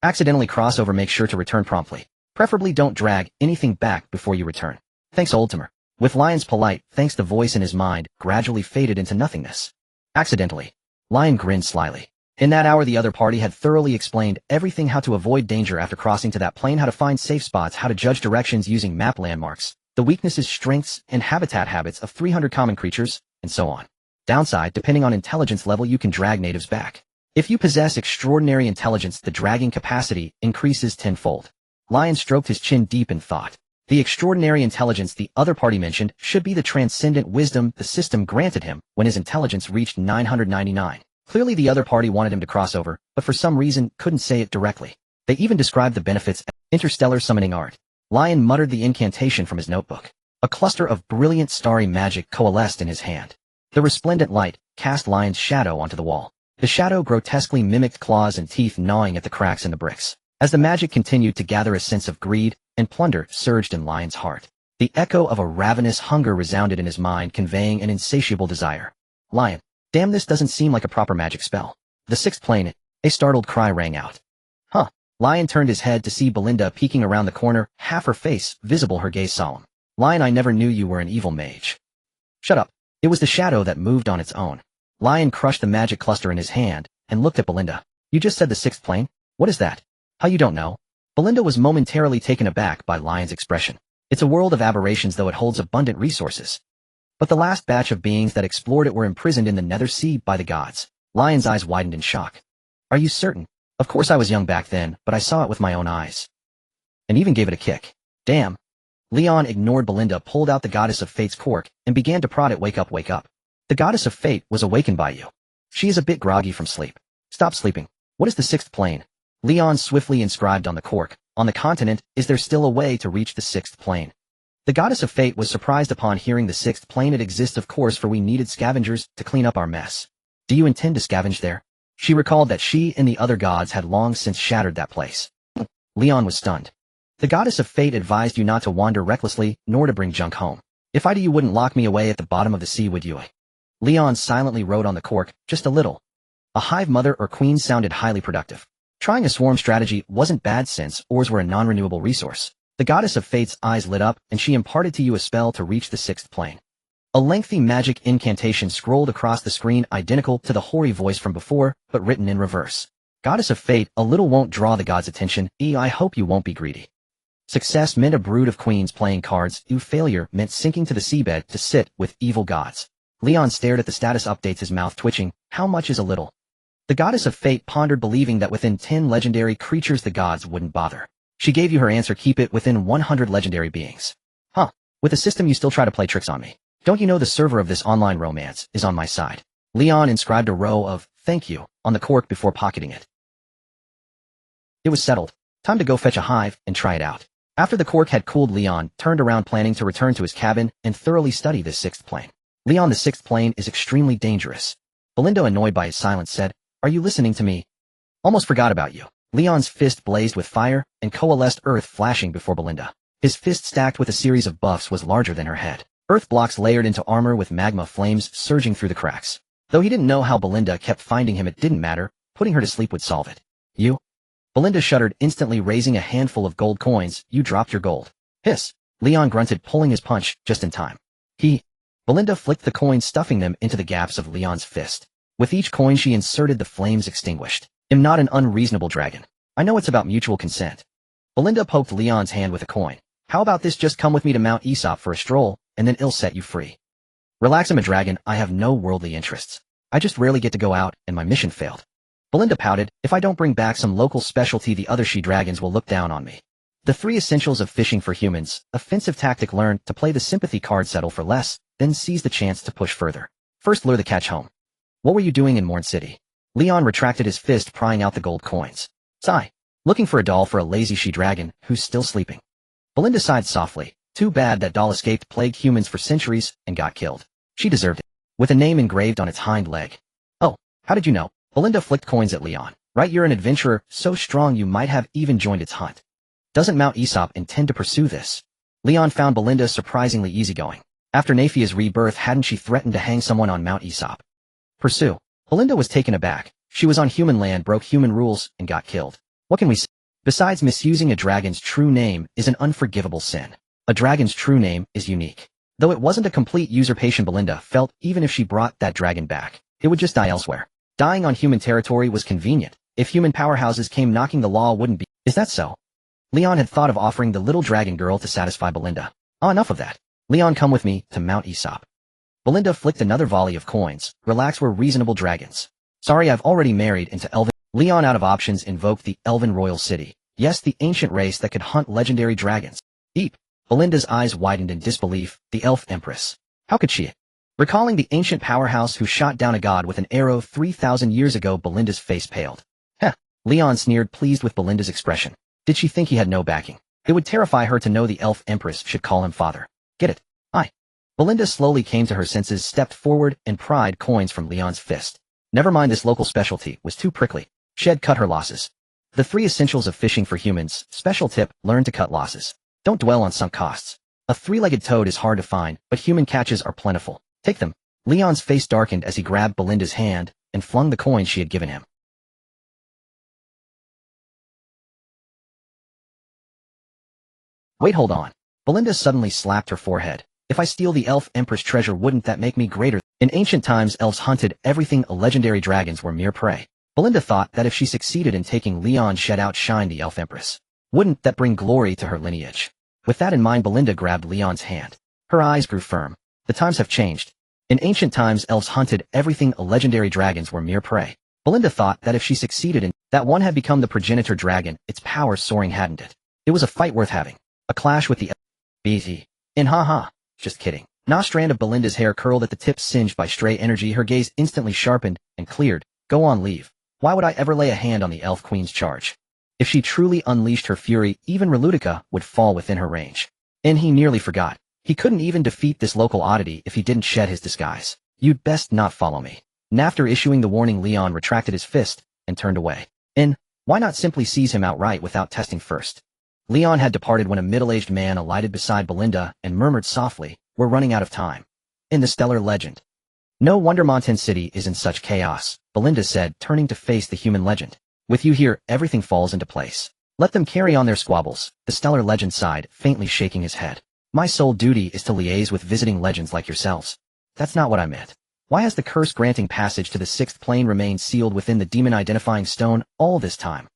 accidentally cross over, make sure to return promptly. Preferably don't drag anything back before you return. Thanks, old timer. With Lion's polite thanks, the voice in his mind gradually faded into nothingness. Accidentally. Lion grinned slyly. In that hour, the other party had thoroughly explained everything: how to avoid danger after crossing to that plane, how to find safe spots, how to judge directions using map landmarks, the weaknesses, strengths, and habitat habits of 300 common creatures, and so on. Downside, depending on intelligence level, you can drag natives back. If you possess extraordinary intelligence, the dragging capacity increases tenfold. Lion stroked his chin deep in thought. The extraordinary intelligence the other party mentioned should be the transcendent wisdom the system granted him when his intelligence reached 999. Clearly the other party wanted him to cross over, but for some reason couldn't say it directly. They even described the benefits as interstellar summoning art. Lion muttered the incantation from his notebook. A cluster of brilliant starry magic coalesced in his hand. The resplendent light cast Lion's shadow onto the wall. The shadow grotesquely mimicked claws and teeth gnawing at the cracks in the bricks. As the magic continued to gather, a sense of greed and plunder surged in Lion's heart. The echo of a ravenous hunger resounded in his mind, conveying an insatiable desire. Lion. Damn, this doesn't seem like a proper magic spell. The sixth plane. A startled cry rang out. Huh. Lion turned his head to see Belinda peeking around the corner, half her face visible, her gaze solemn. Lion, I never knew you were an evil mage. Shut up. It was the shadow that moved on its own. Lion crushed the magic cluster in his hand and looked at Belinda. You just said the sixth plane? What is that? How, you don't know? Belinda was momentarily taken aback by Lion's expression. It's a world of aberrations, though it holds abundant resources. But the last batch of beings that explored it were imprisoned in the nether sea by the gods. Lion's eyes widened in shock. Are you certain? Of course I was young back then, but I saw it with my own eyes. And even gave it a kick. Damn. Leon ignored Belinda, pulled out the goddess of fate's cork, and began to prod it. Wake up, wake up. The goddess of fate was awakened by you. She is a bit groggy from sleep. Stop sleeping. What is the sixth plane? Leon swiftly inscribed on the cork. On the continent, is there still a way to reach the sixth plane? The goddess of fate was surprised upon hearing the sixth plane. It exists, of course, for we needed scavengers to clean up our mess. Do you intend to scavenge there? She recalled that she and the other gods had long since shattered that place. Leon was stunned. The goddess of fate advised you not to wander recklessly, nor to bring junk home. If I do, you wouldn't lock me away at the bottom of the sea, would you? Leon silently wrote on the cork, just a little. A hive mother or queen sounded highly productive. Trying a swarm strategy wasn't bad since ores were a non-renewable resource. The goddess of fate's eyes lit up, and she imparted to you a spell to reach the sixth plane. A lengthy magic incantation scrolled across the screen identical to the hoary voice from before, but written in reverse. Goddess of fate, a little won't draw the god's attention. I hope you won't be greedy. Success meant a brood of queens playing cards. Failure meant sinking to the seabed to sit with evil gods. Leon stared at the status updates, his mouth twitching. How much is a little? The goddess of fate pondered, believing that within 10 legendary creatures the gods wouldn't bother. She gave you her answer: keep it within 100 legendary beings. Huh. With the system you still try to play tricks on me. Don't you know the server of this online romance is on my side? Leon inscribed a row of "thank you" on the cork before pocketing it. It was settled. Time to go fetch a hive and try it out. After the cork had cooled, Leon turned around, planning to return to his cabin and thoroughly study this sixth plane. Leon, the sixth plane is extremely dangerous. Belinda, annoyed by his silence, said, "Are you listening to me? Almost forgot about you." Leon's fist blazed with fire and coalesced earth flashing before Belinda. His fist, stacked with a series of buffs, was larger than her head. Earth blocks layered into armor with magma flames surging through the cracks. Though he didn't know how Belinda kept finding him, it didn't matter. Putting her to sleep would solve it. You? Belinda shuddered, instantly raising a handful of gold coins. You dropped your gold. Hiss. Leon grunted, pulling his punch just in time. Belinda flicked the coins, stuffing them into the gaps of Leon's fist. With each coin she inserted, the flames extinguished. "I'm not an unreasonable dragon. I know it's about mutual consent." Belinda poked Leon's hand with a coin. "How about this? Just come with me to Mount Aesop for a stroll, and then it'll set you free." "Relax, I'm a dragon. I have no worldly interests. I just rarely get to go out, and my mission failed." Belinda pouted. "If I don't bring back some local specialty, the other she-dragons will look down on me." The 3 essentials of fishing for humans. Offensive tactic: learn to play the sympathy card, settle for less, then seize the chance to push further. First, lure the catch home. "What were you doing in Morn City?" Leon retracted his fist, prying out the gold coins. "Sigh. Looking for a doll for a lazy she-dragon who's still sleeping." Belinda sighed softly. Too bad that doll escaped, plagued humans for centuries, and got killed. She deserved it. With a name engraved on its hind leg. "Oh, how did you know?" Belinda flicked coins at Leon. "Right, you're an adventurer, so strong you might have even joined its hunt." "Doesn't Mount Aesop intend to pursue this?" Leon found Belinda surprisingly easygoing. After Naphia's rebirth, hadn't she threatened to hang someone on Mount Aesop? Pursue? Belinda was taken aback. She was on human land, broke human rules, and got killed. What can we say? Besides, misusing a dragon's true name is an unforgivable sin. A dragon's true name is unique. Though it wasn't a complete usurpation, Belinda felt even if she brought that dragon back, it would just die elsewhere. Dying on human territory was convenient. If human powerhouses came knocking, the law wouldn't be. Is that so? Leon had thought of offering the little dragon girl to satisfy Belinda. Enough of that. Leon, come with me to Mount Aesop. Belinda flicked another volley of coins. Relax, we're reasonable dragons. Sorry, I've already married into Elven. Leon, out of options, invoked the Elven Royal City. Yes, the ancient race that could hunt legendary dragons. Eep. Belinda's eyes widened in disbelief. The Elf Empress. How could she? Recalling the ancient powerhouse who shot down a god with an arrow 3,000 years ago, Belinda's face paled. Heh. Leon sneered, pleased with Belinda's expression. Did she think he had no backing? It would terrify her to know the Elf Empress should call him father. Get it? Belinda slowly came to her senses, stepped forward, and pried coins from Leon's fist. Never mind, this local specialty was too prickly. She'd cut her losses. The 3 essentials of fishing for humans. Special tip: learn to cut losses. Don't dwell on sunk costs. A 3-legged toad is hard to find, but human catches are plentiful. Take them. Leon's face darkened as he grabbed Belinda's hand and flung the coins she had given him. Wait, hold on. Belinda suddenly slapped her forehead. If I steal the Elf Empress treasure, wouldn't that make me greater? In ancient times, elves hunted everything. Legendary dragons were mere prey. Belinda thought that if she succeeded in taking Leon, she'd outshine the Elf Empress. Wouldn't that bring glory to her lineage? With that in mind, Belinda grabbed Leon's hand. Her eyes grew firm. The times have changed. In ancient times, elves hunted everything. Legendary dragons were mere prey. Belinda thought that if she succeeded in that, one had become the progenitor dragon, its power soaring, hadn't it? It was a fight worth having. A clash with the BT. And haha. Just kidding. A strand of Belinda's hair curled at the tips, singed by stray energy. Her gaze instantly sharpened and cleared. Go on, leave. Why would I ever lay a hand on the Elf Queen's charge? If she truly unleashed her fury, even Relutica would fall within her range. And he nearly forgot. He couldn't even defeat this local oddity if he didn't shed his disguise. You'd best not follow me. And after issuing the warning, Leon retracted his fist and turned away. And why not simply seize him outright without testing first? Leon had departed when a middle-aged man alighted beside Belinda and murmured softly, we're running out of time. In the stellar legend. No wonder Mountain City is in such chaos, Belinda said, turning to face the human legend. With you here, everything falls into place. Let them carry on their squabbles, the stellar legend sighed, faintly shaking his head. My sole duty is to liaise with visiting legends like yourselves. That's not what I meant. Why has the curse-granting passage to the sixth plane remained sealed within the demon-identifying stone all this time?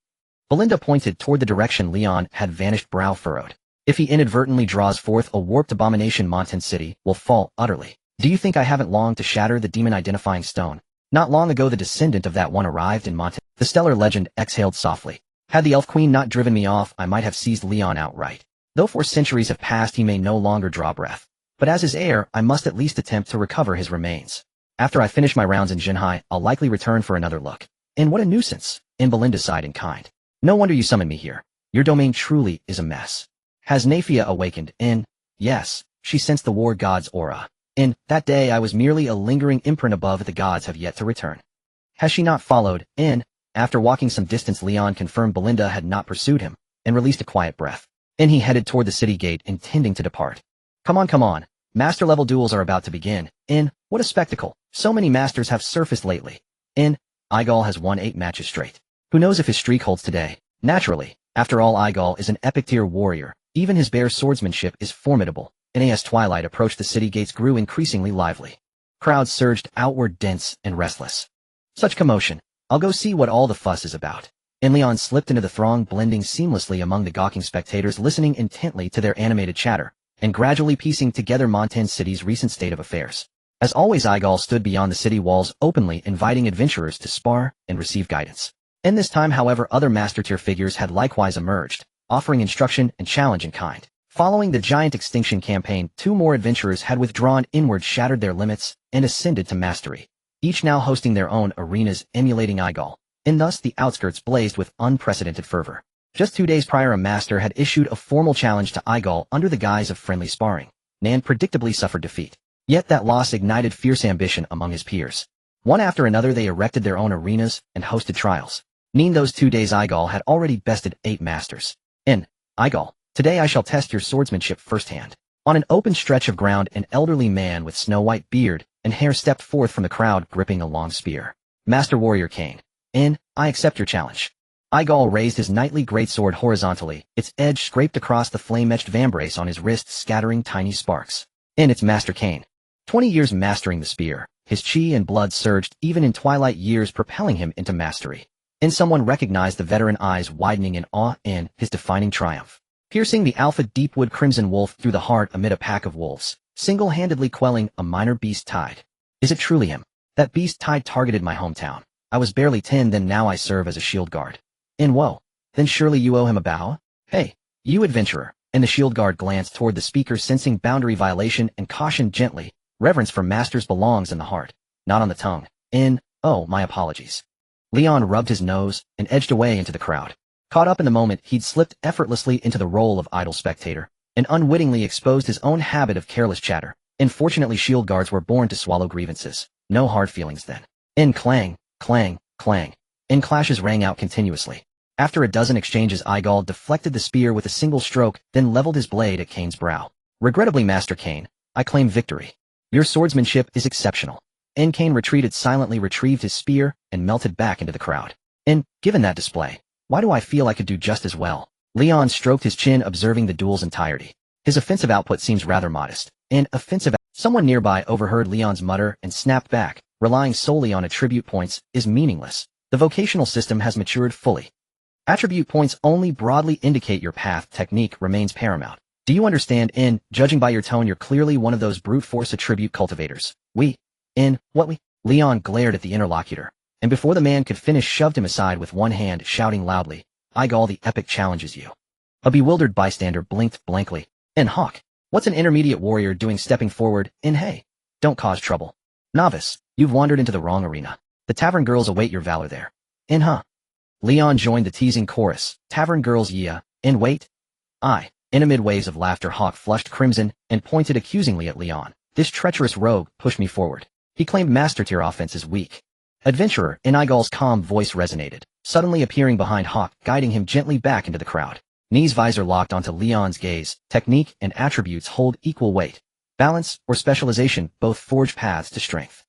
Belinda pointed toward the direction Leon had vanished, brow furrowed. If he inadvertently draws forth a warped abomination, Mountain City will fall utterly. Do you think I haven't longed to shatter the demon-identifying stone? Not long ago the descendant of that one arrived in Mountain. The stellar legend exhaled softly. Had the Elf Queen not driven me off, I might have seized Leon outright. Though 4 centuries have passed, he may no longer draw breath. But as his heir, I must at least attempt to recover his remains. After I finish my rounds in Jinhai, I'll likely return for another look. And what a nuisance, and Belinda sighed in kind. No wonder you summoned me here. Your domain truly is a mess. Has Nafia awakened? Yes, she sensed the war god's aura. In that day I was merely a lingering imprint above, the gods have yet to return. Has she not followed? After walking some distance, Leon confirmed Belinda had not pursued him, and released a quiet breath. He headed toward the city gate, intending to depart. Come on. Master-level duels are about to begin. What a spectacle. So many masters have surfaced lately. Igal has won 8 matches straight. Who knows if his streak holds today? Naturally. After all, Igal is an epic-tier warrior. Even his bare swordsmanship is formidable. As twilight approached, the city gates grew increasingly lively. Crowds surged outward, dense and restless. Such commotion. I'll go see what all the fuss is about. Leon slipped into the throng, blending seamlessly among the gawking spectators, listening intently to their animated chatter, and gradually piecing together Mountain City's recent state of affairs. As always, Igal stood beyond the city walls, openly inviting adventurers to spar and receive guidance. This time, however, other master-tier figures had likewise emerged, offering instruction and challenge in kind. Following the giant extinction campaign, 2 more adventurers had withdrawn inward, shattered their limits, and ascended to mastery, each now hosting their own arenas emulating Igal, and thus the outskirts blazed with unprecedented fervor. Just 2 days prior, a master had issued a formal challenge to Igal under the guise of friendly sparring. Nan predictably suffered defeat. Yet that loss ignited fierce ambition among his peers. One after another they erected their own arenas and hosted trials. Those 2 days Igal had already bested 8 masters. Igal, today I shall test your swordsmanship firsthand. On an open stretch of ground, an elderly man with snow-white beard and hair stepped forth from the crowd, gripping a long spear. Master Warrior Kane. I accept your challenge. Igal raised his knightly greatsword horizontally, its edge scraped across the flame-etched vambrace on his wrist, scattering tiny sparks. It's Master Kane. 20 years mastering the spear, his chi and blood surged even in twilight years, propelling him into mastery. Someone recognized the veteran, eyes widening in awe in his defining triumph. Piercing the alpha deepwood crimson wolf through the heart amid a pack of wolves, single-handedly quelling a minor beast tide. Is it truly him? That beast tide targeted my hometown. I was barely 10 then, now I serve as a shield guard. Whoa. Then surely you owe him a bow? Hey, you adventurer. The shield guard glanced toward the speaker, sensing boundary violation, and cautioned gently, reverence for masters belongs in the heart, not on the tongue. Oh, my apologies. Leon rubbed his nose and edged away into the crowd. Caught up in the moment, he'd slipped effortlessly into the role of idle spectator, and unwittingly exposed his own habit of careless chatter. Fortunately, shield guards were born to swallow grievances. No hard feelings then. Clang, clang, clang. Clashes rang out continuously. After a dozen exchanges, Igal deflected the spear with a single stroke, then leveled his blade at Kane's brow. Regrettably, Master Kane, I claim victory. Your swordsmanship is exceptional. Kane retreated silently, retrieved his spear, and melted back into the crowd. Given that display, why do I feel I could do just as well? Leon stroked his chin, observing the duel's entirety. His offensive output seems rather modest. Someone nearby overheard Leon's mutter and snapped back. Relying solely on attribute points is meaningless. The vocational system has matured fully. Attribute points only broadly indicate your path. Technique remains paramount. Do you understand? Judging by your tone, you're clearly one of those brute force attribute cultivators. Leon glared at the interlocutor, and before the man could finish, shoved him aside with one hand, shouting loudly, Igal, the epic challenges you. A bewildered bystander blinked blankly. Hawk, what's an intermediate warrior doing stepping forward? Hey, don't cause trouble. Novice, you've wandered into the wrong arena. The tavern girls await your valor there. Leon joined the teasing chorus. Tavern girls, yeah, wait. Amid waves of laughter, Hawk flushed crimson and pointed accusingly at Leon. This treacherous rogue pushed me forward. He claimed master-tier offense is weak. Adventurer, Igal's calm voice resonated, suddenly appearing behind Hawk, guiding him gently back into the crowd. Knee's visor locked onto Leon's gaze. Technique and attributes hold equal weight. Balance or specialization both forge paths to strength.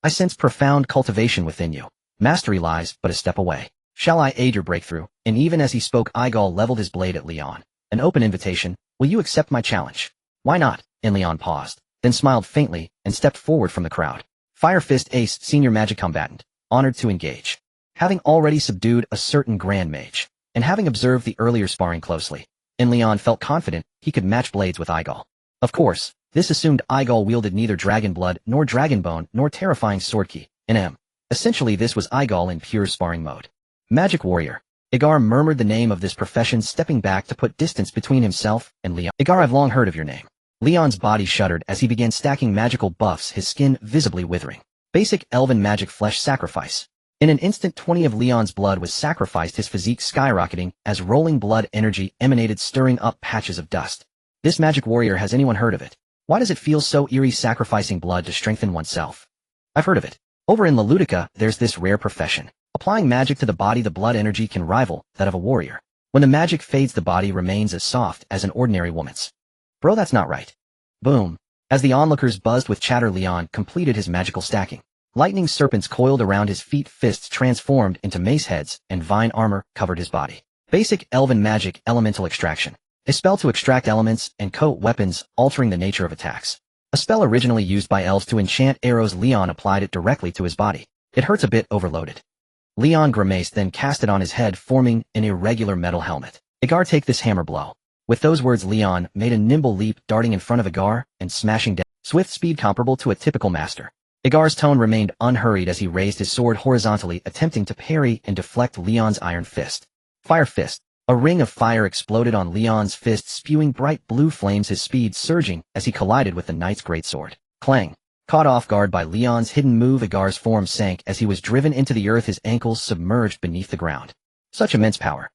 I sense profound cultivation within you. Mastery lies but a step away. Shall I aid your breakthrough? And even as he spoke, Igal leveled his blade at Leon. An open invitation. Will you accept my challenge? Why not? And Leon paused, then smiled faintly and stepped forward from the crowd. Fire Fist Ace, senior magic combatant. Honored to engage. Having already subdued a certain grand mage, and having observed the earlier sparring closely, and Leon felt confident he could match blades with Igal. Of course, this assumed Igal wielded neither dragon blood nor dragon bone nor terrifying sword key, and essentially this was Igal in pure sparring mode. Magic warrior. Igar murmured the name of this profession, stepping back to put distance between himself and Leon. Igar, I've long heard of your name. Leon's body shuddered as he began stacking magical buffs, his skin visibly withering. Basic elven magic flesh sacrifice. In an instant 20 of Leon's blood was sacrificed, his physique skyrocketing as rolling blood energy emanated, stirring up patches of dust. This magic warrior, has anyone heard of it? Why does it feel so eerie, sacrificing blood to strengthen oneself? I've heard of it. Over in La Ludica, there's this rare profession. Applying magic to the body, the blood energy can rival that of a warrior. When the magic fades, the body remains as soft as an ordinary woman's. Bro, that's not right. Boom. As the onlookers buzzed with chatter, Leon completed his magical stacking. Lightning serpents coiled around his feet, fists transformed into mace heads, and vine armor covered his body. Basic elven magic, elemental extraction. A spell to extract elements and coat weapons, altering the nature of attacks. A spell originally used by elves to enchant arrows. Leon applied it directly to his body. It hurts a bit, overloaded. Leon grimaced, then cast it on his head, forming an irregular metal helmet. Igar, take this hammer blow. With those words, Leon made a nimble leap, darting in front of Igar and smashing down. Swift speed comparable to a typical master. Igar's tone remained unhurried as he raised his sword horizontally, attempting to parry and deflect Leon's iron fist. Fire Fist. A ring of fire exploded on Leon's fist, spewing bright blue flames, his speed surging as he collided with the knight's greatsword. Clang. Caught off guard by Leon's hidden move, Igar's form sank as he was driven into the earth, his ankles submerged beneath the ground. Such immense power.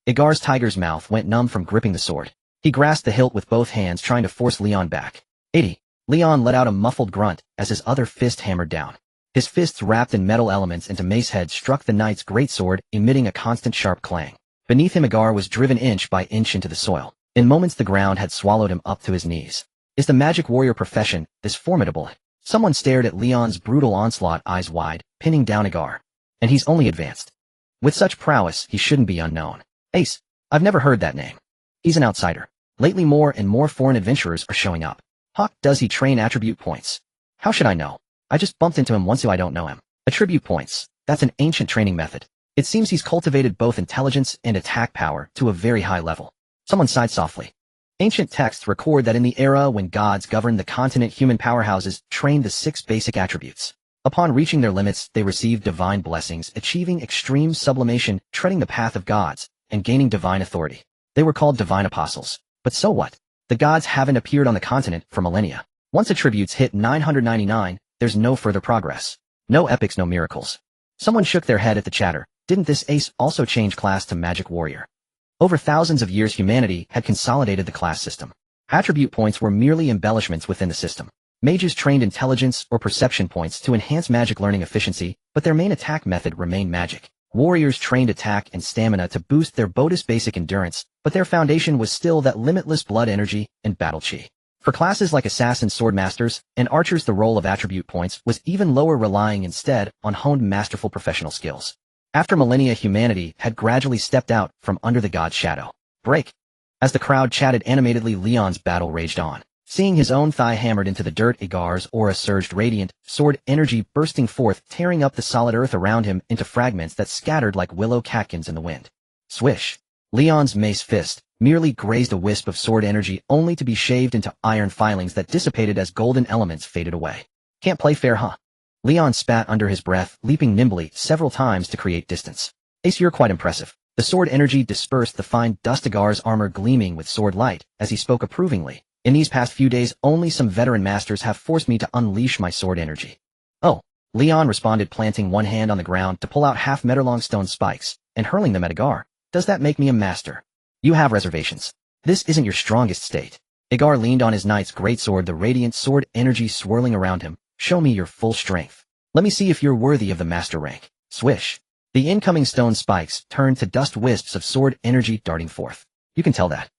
Igar's tiger's mouth went numb from gripping the sword. He grasped the hilt with both hands, trying to force Leon back. 80. Leon let out a muffled grunt as his other fist hammered down. His fists, wrapped in metal elements into mace heads, struck the knight's greatsword, emitting a constant sharp clang. Beneath him, Igar was driven inch by inch into the soil. In moments, the ground had swallowed him up to his knees. Is the magic warrior profession this formidable? Someone stared at Leon's brutal onslaught, eyes wide, pinning down Igar. And he's only advanced. With such prowess, he shouldn't be unknown. Ace. I've never heard that name. He's an outsider. Lately, more and more foreign adventurers are showing up. Hawk, does he train attribute points? How should I know? I just bumped into him once, so I don't know him. Attribute points. That's an ancient training method. It seems he's cultivated both intelligence and attack power to a very high level. Someone sighed softly. Ancient texts record that in the era when gods governed the continent, human powerhouses trained the 6 basic attributes. Upon reaching their limits, they received divine blessings, achieving extreme sublimation, treading the path of gods, and gaining divine authority. They were called divine apostles. But so what? The gods haven't appeared on the continent for millennia. Once attributes hit 999, there's no further progress. No epics, no miracles. Someone shook their head at the chatter. Didn't this ace also change class to magic warrior? Over thousands of years, humanity had consolidated the class system. Attribute points were merely embellishments within the system. Mages trained intelligence or perception points to enhance magic learning efficiency, but their main attack method remained magic. Warriors trained attack and stamina to boost their bonus basic endurance, but their foundation was still that limitless blood energy and battle chi. For classes like assassins, swordmasters, and archers, the role of attribute points was even lower, relying instead on honed masterful professional skills. After millennia, humanity had gradually stepped out from under the god's shadow. Break. As the crowd chatted animatedly, Leon's battle raged on. Seeing his own thigh hammered into the dirt, Igar's aura surged, radiant, sword energy bursting forth, tearing up the solid earth around him into fragments that scattered like willow catkins in the wind. Swish. Leon's mace fist merely grazed a wisp of sword energy, only to be shaved into iron filings that dissipated as golden elements faded away. Can't play fair, huh? Leon spat under his breath, leaping nimbly several times to create distance. Ace, you're quite impressive. The sword energy dispersed the fine dust, Igar's armor gleaming with sword light as he spoke approvingly. In these past few days, only some veteran masters have forced me to unleash my sword energy. Oh, Leon responded, planting one hand on the ground to pull out half-meter-long stone spikes and hurling them at Igar. Does that make me a master? You have reservations. This isn't your strongest state. Igar leaned on his knight's greatsword, the radiant sword energy swirling around him. Show me your full strength. Let me see if you're worthy of the master rank. Swish. The incoming stone spikes turned to dust wisps of sword energy darting forth. You can tell that.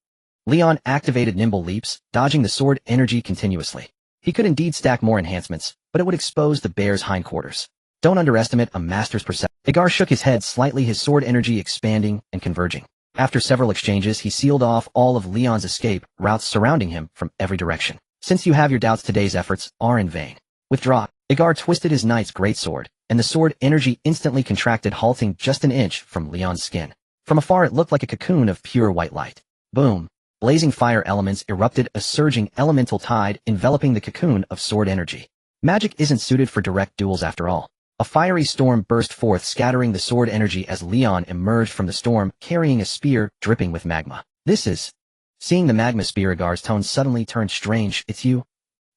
Leon activated nimble leaps, dodging the sword energy continuously. He could indeed stack more enhancements, but it would expose the bear's hindquarters. Don't underestimate a master's perception. Agar shook his head slightly, his sword energy expanding and converging. After several exchanges, he sealed off all of Leon's escape routes surrounding him from every direction. Since you have your doubts, today's efforts are in vain. Withdraw. Agar twisted his knight's greatsword, and the sword energy instantly contracted, halting just an inch from Leon's skin. From afar it looked like a cocoon of pure white light. Boom. Blazing fire elements erupted, a surging elemental tide enveloping the cocoon of sword energy. Magic isn't suited for direct duels after all. A fiery storm burst forth, scattering the sword energy as Leon emerged from the storm, carrying a spear dripping with magma. This is... Seeing the magma spear, Agar's tone suddenly turned strange. It's you?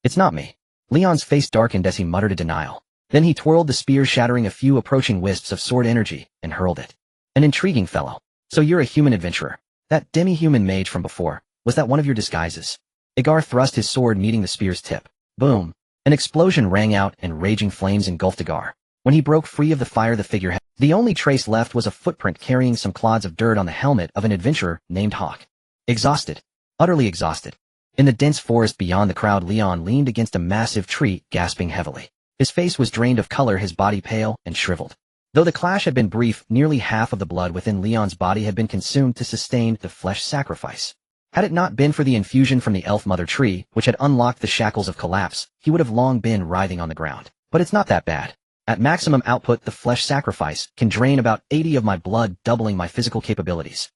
It's not me. Leon's face darkened as he muttered a denial. Then he twirled the spear, shattering a few approaching wisps of sword energy, and hurled it. An intriguing fellow. So you're a human adventurer. That demi-human mage from before, was that one of your disguises? Agar thrust his sword, meeting the spear's tip. Boom. An explosion rang out and raging flames engulfed Agar. When he broke free of the fire, the figurehead, the only trace left was a footprint carrying some clods of dirt on the helmet of an adventurer named Hawk. Exhausted. Utterly exhausted. In the dense forest beyond the crowd, Leon leaned against a massive tree, gasping heavily. His face was drained of color, his body pale and shriveled. Though the clash had been brief, nearly half of the blood within Leon's body had been consumed to sustain the flesh sacrifice. Had it not been for the infusion from the elf mother tree, which had unlocked the shackles of collapse, he would have long been writhing on the ground. But it's not that bad. At maximum output, the flesh sacrifice can drain about 80 of my blood, doubling my physical capabilities.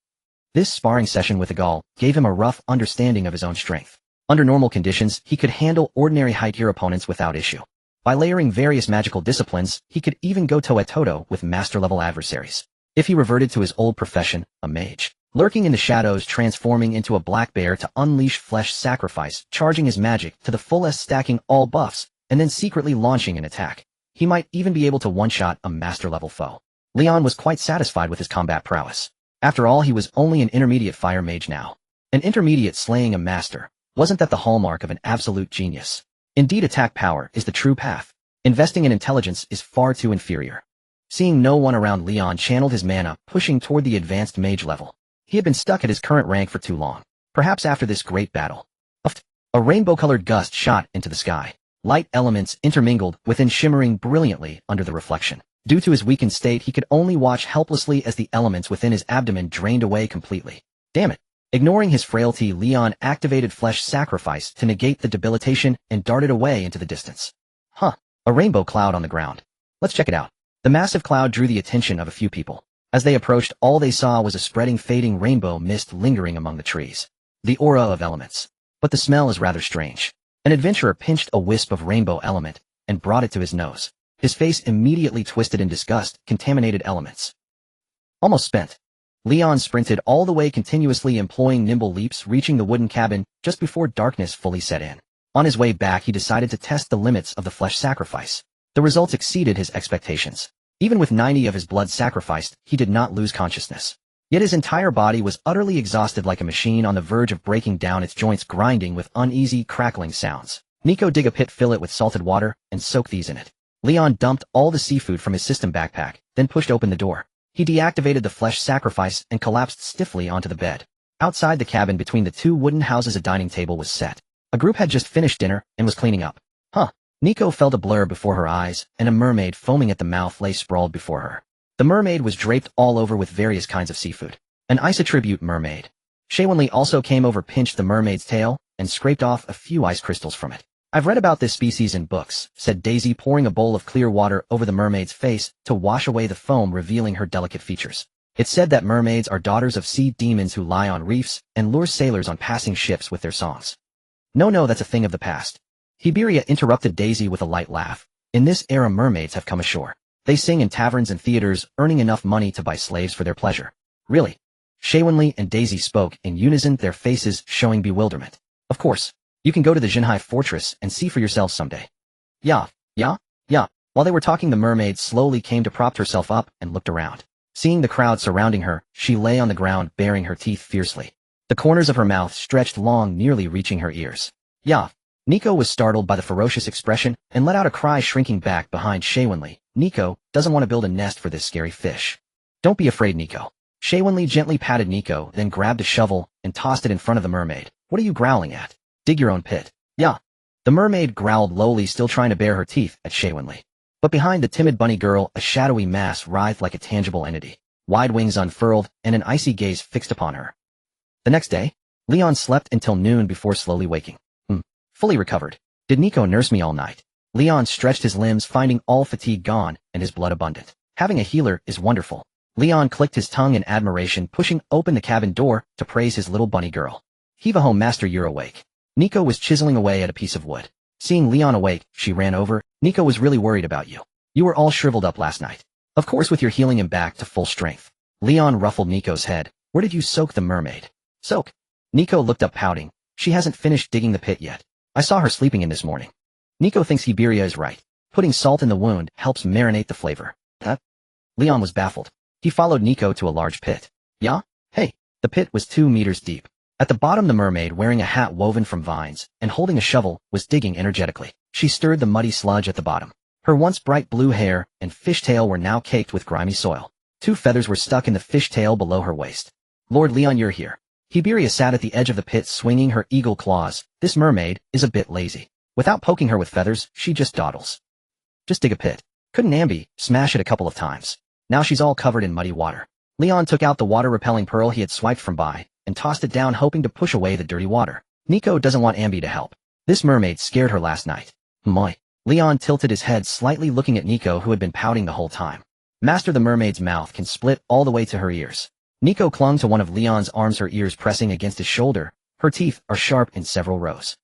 This sparring session with Agal gave him a rough understanding of his own strength. Under normal conditions, he could handle ordinary height-tier opponents without issue. By layering various magical disciplines, he could even go toe-a-toe with master-level adversaries. If he reverted to his old profession, a mage, lurking in the shadows, transforming into a black bear to unleash flesh sacrifice, charging his magic to the fullest, stacking all buffs, and then secretly launching an attack, he might even be able to one-shot a master-level foe. Leon was quite satisfied with his combat prowess. After all, he was only an intermediate fire mage now. An intermediate slaying a master. Wasn't that the hallmark of an absolute genius? Indeed, attack power is the true path. Investing in intelligence is far too inferior. Seeing no one around, Leon channeled his mana, pushing toward the advanced mage level. He had been stuck at his current rank for too long. Perhaps after this great battle. A rainbow-colored gust shot into the sky. Light elements intermingled within, shimmering brilliantly under the reflection. Due to his weakened state, he could only watch helplessly as the elements within his abdomen drained away completely. Damn it. Ignoring his frailty, Leon activated flesh sacrifice to negate the debilitation and darted away into the distance. Huh. A rainbow cloud on the ground. Let's check it out. The massive cloud drew the attention of a few people. As they approached, all they saw was a spreading, fading rainbow mist lingering among the trees. The aura of elements. But the smell is rather strange. An adventurer pinched a wisp of rainbow element and brought it to his nose. His face immediately twisted in disgust. Contaminated elements. Almost spent. Leon sprinted all the way, continuously employing nimble leaps, reaching the wooden cabin just before darkness fully set in. On his way back, he decided to test the limits of the flesh sacrifice. The results exceeded his expectations. Even with 90 of his blood sacrificed, he did not lose consciousness. Yet his entire body was utterly exhausted, like a machine on the verge of breaking down, its joints grinding with uneasy, crackling sounds. Nico, dig a pit, fill it with salted water, and soak these in it. Leon dumped all the seafood from his system backpack, then pushed open the door. He deactivated the flesh sacrifice and collapsed stiffly onto the bed. Outside the cabin, between the two wooden houses, a dining table was set. A group had just finished dinner and was cleaning up. Nico felt a blur before her eyes, and a mermaid foaming at the mouth lay sprawled before her. The mermaid was draped all over with various kinds of seafood. An ice attribute mermaid. Shaywinley also came over, pinched the mermaid's tail, and scraped off a few ice crystals from it. I've read about this species in books, said Daisy, pouring a bowl of clear water over the mermaid's face to wash away the foam, revealing her delicate features. It's said that mermaids are daughters of sea demons who lie on reefs and lure sailors on passing ships with their songs. No, that's a thing of the past. Hiberia, interrupted Daisy with a light laugh. In this era, mermaids have come ashore. They sing in taverns and theaters, earning enough money to buy slaves for their pleasure. Really? Shaywinley and Daisy spoke in unison, their faces showing bewilderment. Of course. You can go to the Jinhai fortress and see for yourselves someday. Yeah. While they were talking, the mermaid slowly came to, propped herself up, and looked around. Seeing the crowd surrounding her, she lay on the ground, baring her teeth fiercely. The corners of her mouth stretched long, nearly reaching her ears. Yeah. Nico was startled by the ferocious expression and let out a cry, shrinking back behind Shaywinley. Nico doesn't want to build a nest for this scary fish. Don't be afraid, Nico. Shaywinley gently patted Nico, then grabbed a shovel and tossed it in front of the mermaid. What are you growling at? Dig your own pit. Yeah. The mermaid growled lowly, still trying to bare her teeth at Shaywinley. But behind the timid bunny girl, a shadowy mass writhed like a tangible entity, wide wings unfurled and an icy gaze fixed upon her. The next day, Leon slept until noon before slowly waking. Fully recovered. Did Nico nurse me all night? Leon stretched his limbs, finding all fatigue gone and his blood abundant. Having a healer is wonderful. Leon clicked his tongue in admiration, pushing open the cabin door to praise his little bunny girl. Heave-a-home, master, you're awake. Nico was chiseling away at a piece of wood. Seeing Leon awake, she ran over. Nico was really worried about you. You were all shriveled up last night. Of course, with your healing him back to full strength. Leon ruffled Nico's head. Where did you soak the mermaid? Soak? Nico looked up, pouting. She hasn't finished digging the pit yet. I saw her sleeping in this morning. Nico thinks Iberia is right. Putting salt in the wound helps marinate the flavor. Huh? Leon was baffled. He followed Nico to a large pit. Yeah? Hey. The pit was 2 meters deep. At the bottom, the mermaid, wearing a hat woven from vines and holding a shovel, was digging energetically. She stirred the muddy sludge at the bottom. Her once bright blue hair and fishtail were now caked with grimy soil. 2 feathers were stuck in the fishtail below her waist. Lord Leon, you're here. Iberia sat at the edge of the pit, swinging her eagle claws. This mermaid is a bit lazy. Without poking her with feathers, she just dawdles. Just dig a pit. Couldn't Ambi smash it a couple of times? Now she's all covered in muddy water. Leon took out the water-repelling pearl he had swiped from Bai and tossed it down, hoping to push away the dirty water. Nico doesn't want Ambi to help. This mermaid scared her last night. Moi. Leon tilted his head slightly, looking at Nico, who had been pouting the whole time. Master, the mermaid's mouth can split all the way to her ears. Nico clung to one of Leon's arms, her ears pressing against his shoulder. Her teeth are sharp in several rows.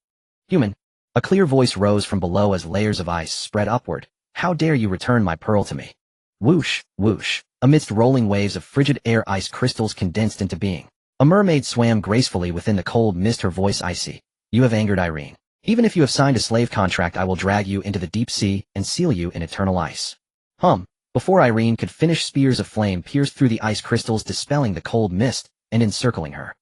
Human. A clear voice rose from below as layers of ice spread upward. How dare you return my pearl to me? Whoosh, whoosh. Amidst rolling waves of frigid air, ice crystals condensed into being. A mermaid swam gracefully within the cold mist, her voice icy. You have angered Irene. Even if you have signed a slave contract, I will drag you into the deep sea and seal you in eternal ice. Before Irene could finish, spears of flame pierced through the ice crystals, dispelling the cold mist and encircling her.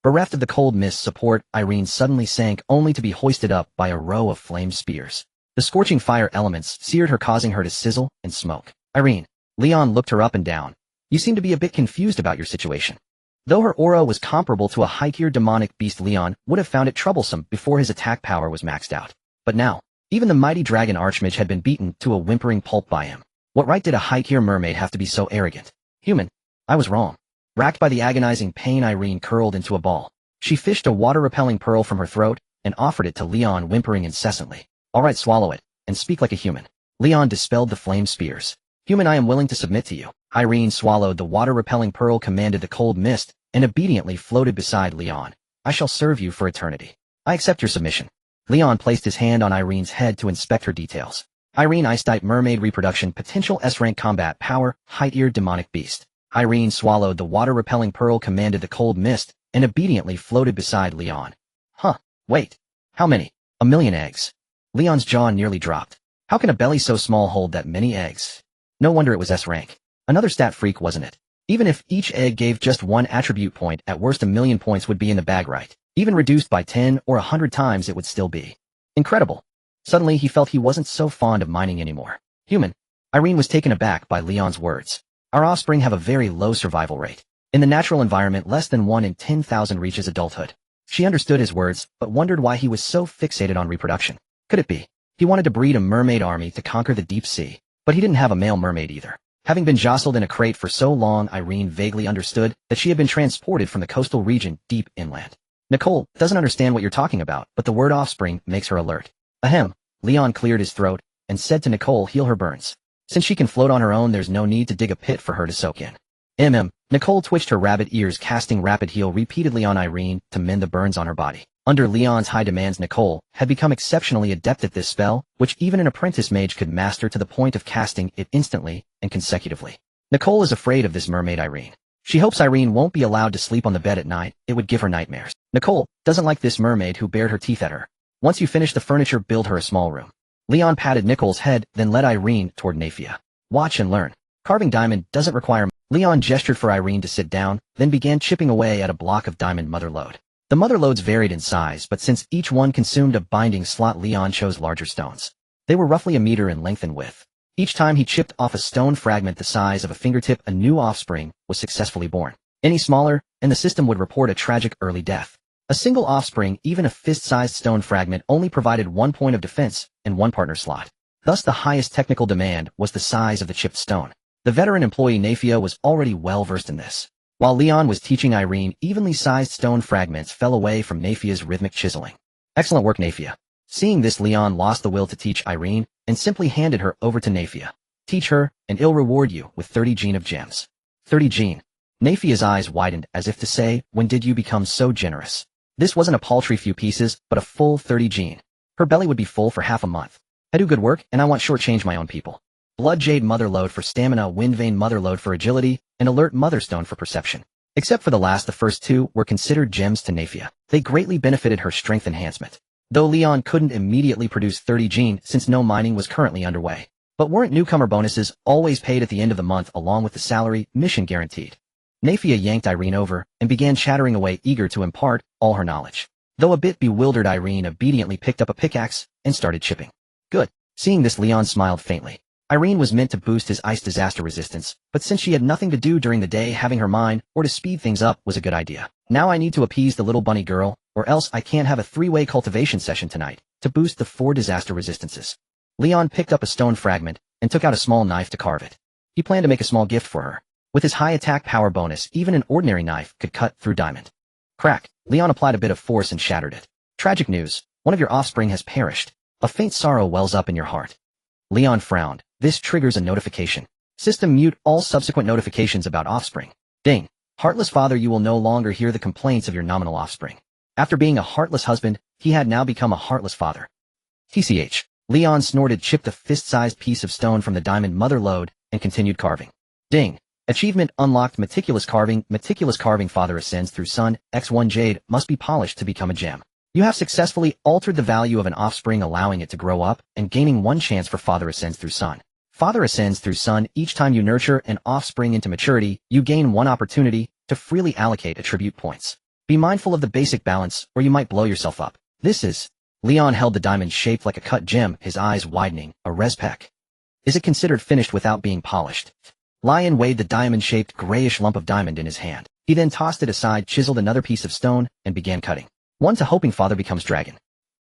Bereft of the cold mist support, Irene suddenly sank, only to be hoisted up by a row of flame spears. The scorching fire elements seared her, causing her to sizzle and smoke. Irene. Leon looked her up and down. You seem to be a bit confused about your situation. Though her aura was comparable to a high-tier demonic beast, Leon would have found it troublesome before his attack power was maxed out. But now, even the mighty dragon archmage had been beaten to a whimpering pulp by him. What right did a high-tier mermaid have to be so arrogant? Human. I was wrong. Racked by the agonizing pain, Irene curled into a ball. She fished a water-repelling pearl from her throat and offered it to Leon, whimpering incessantly. All right, swallow it, and speak like a human. Leon dispelled the flame spears. Human, I am willing to submit to you. Irene swallowed the water-repelling pearl, commanded the cold mist, and obediently floated beside Leon. I shall serve you for eternity. I accept your submission. Leon placed his hand on Irene's head to inspect her details. Irene, ice-type mermaid, reproduction, potential S-rank, combat power, height-ear demonic beast. Irene swallowed the water-repelling pearl, commanded the cold mist, and obediently floated beside Leon. Wait. How many? 1,000,000 eggs. Leon's jaw nearly dropped. How can a belly so small hold that many eggs? No wonder it was S-rank. Another stat freak, wasn't it? Even if each egg gave just 1 attribute point, at worst 1,000,000 points would be in the bag, right? Even reduced by 10 or 100 times, it would still be incredible. Suddenly he felt he wasn't so fond of mining anymore. Human. Irene was taken aback by Leon's words. Our offspring have a very low survival rate. In the natural environment, less than 1 in 10,000 reaches adulthood. She understood his words, but wondered why he was so fixated on reproduction. Could it be he wanted to breed a mermaid army to conquer the deep sea? But he didn't have a male mermaid either. Having been jostled in a crate for so long, Irene vaguely understood that she had been transported from the coastal region deep inland. Nicole doesn't understand what you're talking about, but the word offspring makes her alert. Ahem. Leon cleared his throat and said to Nicole, heal her burns. Since she can float on her own, there's no need to dig a pit for her to soak in. Nicole twitched her rabbit ears, casting rapid heal repeatedly on Irene to mend the burns on her body. Under Leon's high demands, Nicole had become exceptionally adept at this spell, which even an apprentice mage could master to the point of casting it instantly and consecutively. Nicole is afraid of this mermaid Irene. She hopes Irene won't be allowed to sleep on the bed at night. It would give her nightmares. Nicole doesn't like this mermaid who bared her teeth at her. Once you finish the furniture, build her a small room. Leon patted Nicole's head, then led Irene toward Nafia. Watch and learn. Carving diamond doesn't require. Leon gestured for Irene to sit down, then began chipping away at a block of diamond mother lode. The mother lodes varied in size, but since each one consumed a binding slot, Leon chose larger stones. They were roughly a meter in length and width. Each time he chipped off a stone fragment the size of a fingertip, a new offspring was successfully born. Any smaller, and the system would report a tragic early death. A single offspring, even a fist-sized stone fragment, only provided 1 point of defense and 1 partner slot. Thus the highest technical demand was the size of the chipped stone. The veteran employee Nafia was already well versed in this. While Leon was teaching Irene, evenly sized stone fragments fell away from Nafia's rhythmic chiseling. Excellent work, Nafia. Seeing this, Leon lost the will to teach Irene and simply handed her over to Nafia. Teach her, and I'll reward you with 30 gene of gems. 30 gene. Nafia's eyes widened as if to say, when did you become so generous? This wasn't a paltry few pieces, but a full 30 gene. Her belly would be full for half a month. I do good work, and I want shortchange my own people. Blood Jade Mother Lode for stamina, Wind Vein Mother Lode for agility, and Alert Motherstone for perception. Except for the last, the first two were considered gems to Nafia. They greatly benefited her strength enhancement. Though Leon couldn't immediately produce 30 gene since no mining was currently underway. But weren't newcomer bonuses always paid at the end of the month along with the salary, mission guaranteed? Nafia yanked Irene over and began chattering away, eager to impart all her knowledge. Though a bit bewildered, Irene obediently picked up a pickaxe and started chipping. Good. Seeing this, Leon smiled faintly. Irene was meant to boost his ice disaster resistance, but since she had nothing to do during the day, having her mine or to speed things up was a good idea. Now I need to appease the little bunny girl, or else I can't have a 3-way cultivation session tonight to boost the 4 disaster resistances. Leon picked up a stone fragment and took out a small knife to carve it. He planned to make a small gift for her. With his high attack power bonus, even an ordinary knife could cut through diamond. Crack. Leon applied a bit of force and shattered it. Tragic news. One of your offspring has perished. A faint sorrow wells up in your heart. Leon frowned. This triggers a notification. System, mute all subsequent notifications about offspring. Ding. Heartless father, you will no longer hear the complaints of your nominal offspring. After being a heartless husband, he had now become a heartless father. TCH. Leon snorted, chipped a fist-sized piece of stone from the diamond mother lode, and continued carving. Ding. Achievement unlocked, meticulous carving. Meticulous carving, father ascends through sun. X1 jade must be polished to become a gem. You have successfully altered the value of an offspring, allowing it to grow up and gaining 1 chance for father ascends through sun. Father ascends through sun. Each time you nurture an offspring into maturity, you gain 1 opportunity to freely allocate attribute points. Be mindful of the basic balance, or you might blow yourself up. This is... Leon held the diamond shaped like a cut gem, his eyes widening. A respec. Is it considered finished without being polished? Lion weighed the diamond-shaped grayish lump of diamond in his hand. He then tossed it aside, chiseled another piece of stone, and began cutting. 1 to hoping father becomes dragon.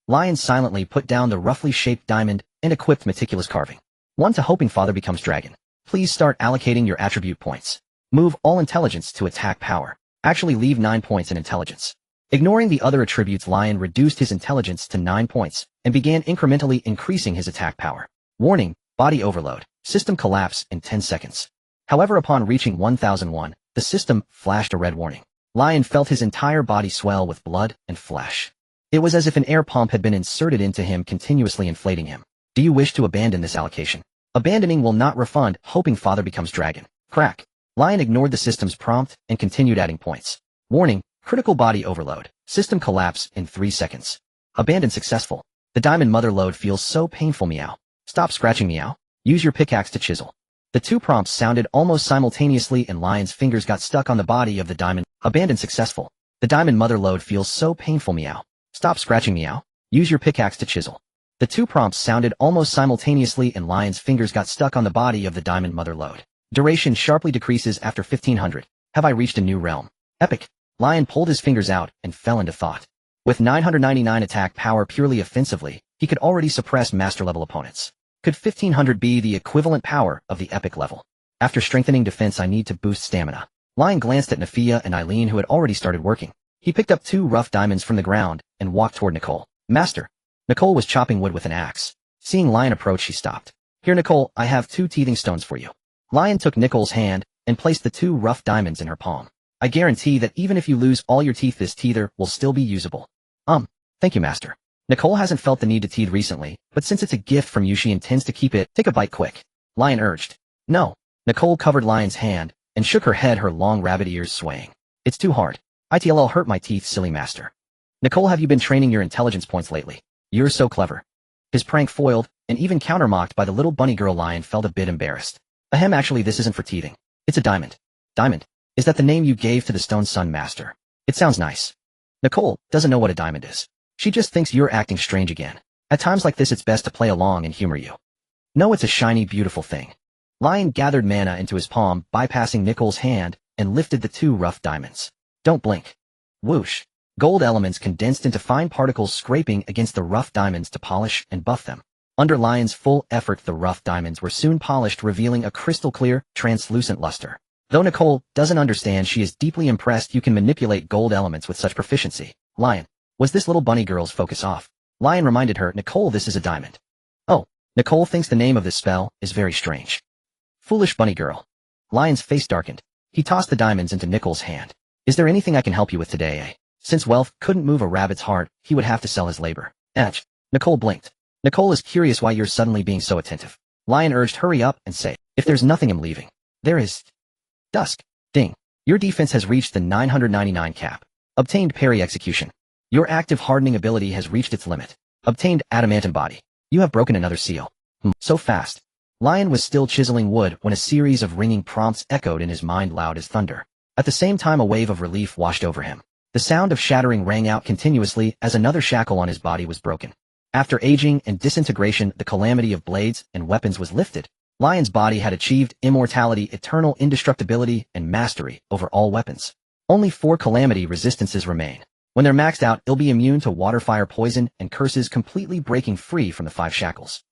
Lion silently put down the roughly shaped diamond and equipped meticulous carving. 1 to hoping father becomes dragon. Please start allocating your attribute points. Move all intelligence to attack power. Actually leave 9 points in intelligence. Ignoring the other attributes, Lion reduced his intelligence to 9 points and began incrementally increasing his attack power. Warning, body overload. System collapse in 10 seconds. However, upon reaching 1001, the system flashed a red warning. Lion felt his entire body swell with blood and flesh. It was as if an air pump had been inserted into him, continuously inflating him. Do you wish to abandon this allocation? Abandoning will not refund, hoping father becomes dragon. Crack. Lion ignored the system's prompt and continued adding points. Warning, critical body overload. System collapse in 3 seconds. Abandon successful. The diamond mother lode feels so painful, meow. Stop scratching, meow. Use your pickaxe to chisel. The 2 prompts sounded almost simultaneously and Lion's fingers got stuck on the body of the diamond. Abandon successful. The diamond mother lode feels so painful, meow. Stop scratching, meow. Use your pickaxe to chisel. The 2 prompts sounded almost simultaneously and Lion's fingers got stuck on the body of the diamond mother lode. Duration sharply decreases after 1500. Have I reached a new realm? Epic. Lion pulled his fingers out and fell into thought. With 999 attack power purely offensively, he could already suppress master-level opponents. Could 1500 be the equivalent power of the epic level? After strengthening defense, I need to boost stamina. Lion glanced at Nafia and Eileen, who had already started working. He picked up 2 rough diamonds from the ground and walked toward Nicole. Master. Nicole was chopping wood with an axe. Seeing Lion approach, she stopped. Here, Nicole, I have 2 teething stones for you. Lion took Nicole's hand and placed the 2 rough diamonds in her palm. I guarantee that even if you lose all your teeth, this teether will still be usable. Thank you, master. Nicole hasn't felt the need to teeth recently, but since it's a gift from you, she intends to keep it. Take a bite quick. Lion urged. No. Nicole covered Lion's hand and shook her head, her long rabbit ears swaying. It's too hard. It'll hurt my teeth, silly master. Nicole, have you been training your intelligence points lately? You're so clever. His prank foiled and even countermocked by the little bunny girl, Lion felt a bit embarrassed. Ahem, actually this isn't for teething. It's a diamond. Diamond? Is that the name you gave to the stone sun, master? It sounds nice. Nicole doesn't know what a diamond is. She just thinks you're acting strange again. At times like this, it's best to play along and humor you. No, it's a shiny, beautiful thing. Lion gathered mana into his palm, bypassing Nicole's hand, and lifted the 2 rough diamonds. Don't blink. Whoosh. Gold elements condensed into fine particles scraping against the rough diamonds to polish and buff them. Under Lion's full effort, the rough diamonds were soon polished, revealing a crystal-clear, translucent luster. Though Nicole doesn't understand, she is deeply impressed you can manipulate gold elements with such proficiency. Lion. Was this little bunny girl's focus off? Lion reminded her, Nicole, this is a diamond. Oh. Nicole thinks the name of this spell is very strange. Foolish bunny girl. Lion's face darkened. He tossed the diamonds into Nicole's hand. Is there anything I can help you with today, eh? Since wealth couldn't move a rabbit's heart, he would have to sell his labor. Etch. Nicole blinked. Nicole is curious why you're suddenly being so attentive. Lion urged, hurry up and say, if there's nothing, I'm leaving. There is. Dusk. Ding. Your defense has reached the 999 cap. Obtained parry execution. Your active hardening ability has reached its limit. Obtained adamantine body. You have broken another seal. So fast. Lion was still chiseling wood when a series of ringing prompts echoed in his mind loud as thunder. At the same time, a wave of relief washed over him. The sound of shattering rang out continuously as another shackle on his body was broken. After aging and disintegration, the calamity of blades and weapons was lifted. Lion's body had achieved immortality, eternal indestructibility, and mastery over all weapons. Only 4 calamity resistances remain. When they're maxed out, he'll be immune to water, fire, poison, and curses, completely breaking free from the 5 shackles.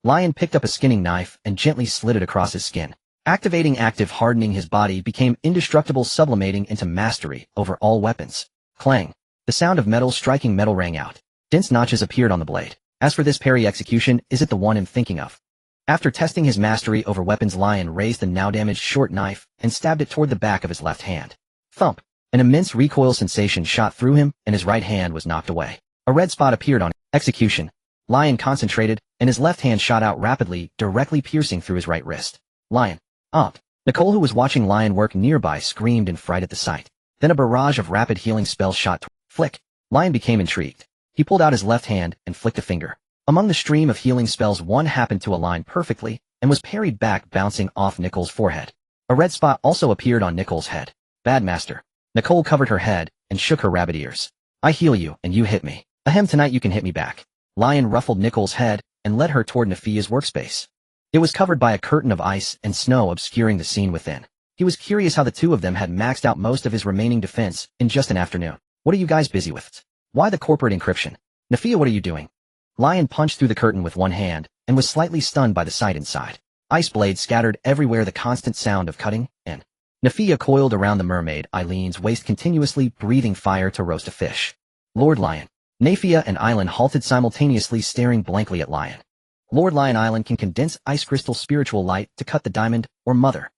Lion picked up a skinning knife and gently slid it across his skin. Activating active hardening, his body became indestructible, sublimating into mastery over all weapons. Clang. The sound of metal striking metal rang out. Dense notches appeared on the blade. As for this parry execution, is it the one I'm thinking of? After testing his mastery over weapons, Lion raised the now damaged short knife and stabbed it toward the back of his left hand. Thump. An immense recoil sensation shot through him, and his right hand was knocked away. A red spot appeared on execution. Lion concentrated, and his left hand shot out rapidly, directly piercing through his right wrist. Lion. Up. Nicole, who was watching Lion work nearby, screamed in fright at the sight. Then a barrage of rapid healing spells shot. Flick. Lion became intrigued. He pulled out his left hand and flicked a finger. Among the stream of healing spells, one happened to align perfectly and was parried back, bouncing off Nicole's forehead. A red spot also appeared on Nicole's head. Bad master. Nicole covered her head and shook her rabbit ears. I heal you, and you hit me. Ahem, tonight you can hit me back. Lion ruffled Nicole's head and led her toward Nephia's workspace. It was covered by a curtain of ice and snow obscuring the scene within. He was curious how the two of them had maxed out most of his remaining defense in just an afternoon. What are you guys busy with? Why the corporate encryption? Nephia, what are you doing? Lion punched through the curtain with one hand and was slightly stunned by the sight inside. Ice blades scattered everywhere, the constant sound of cutting, and Nephia coiled around the mermaid Eileen's waist, continuously breathing fire to roast a fish. Lord Lion. Nephia and Eileen halted simultaneously, staring blankly at Lion. Lord Lion, Eileen can condense ice crystal spiritual light to cut the diamond, or mother.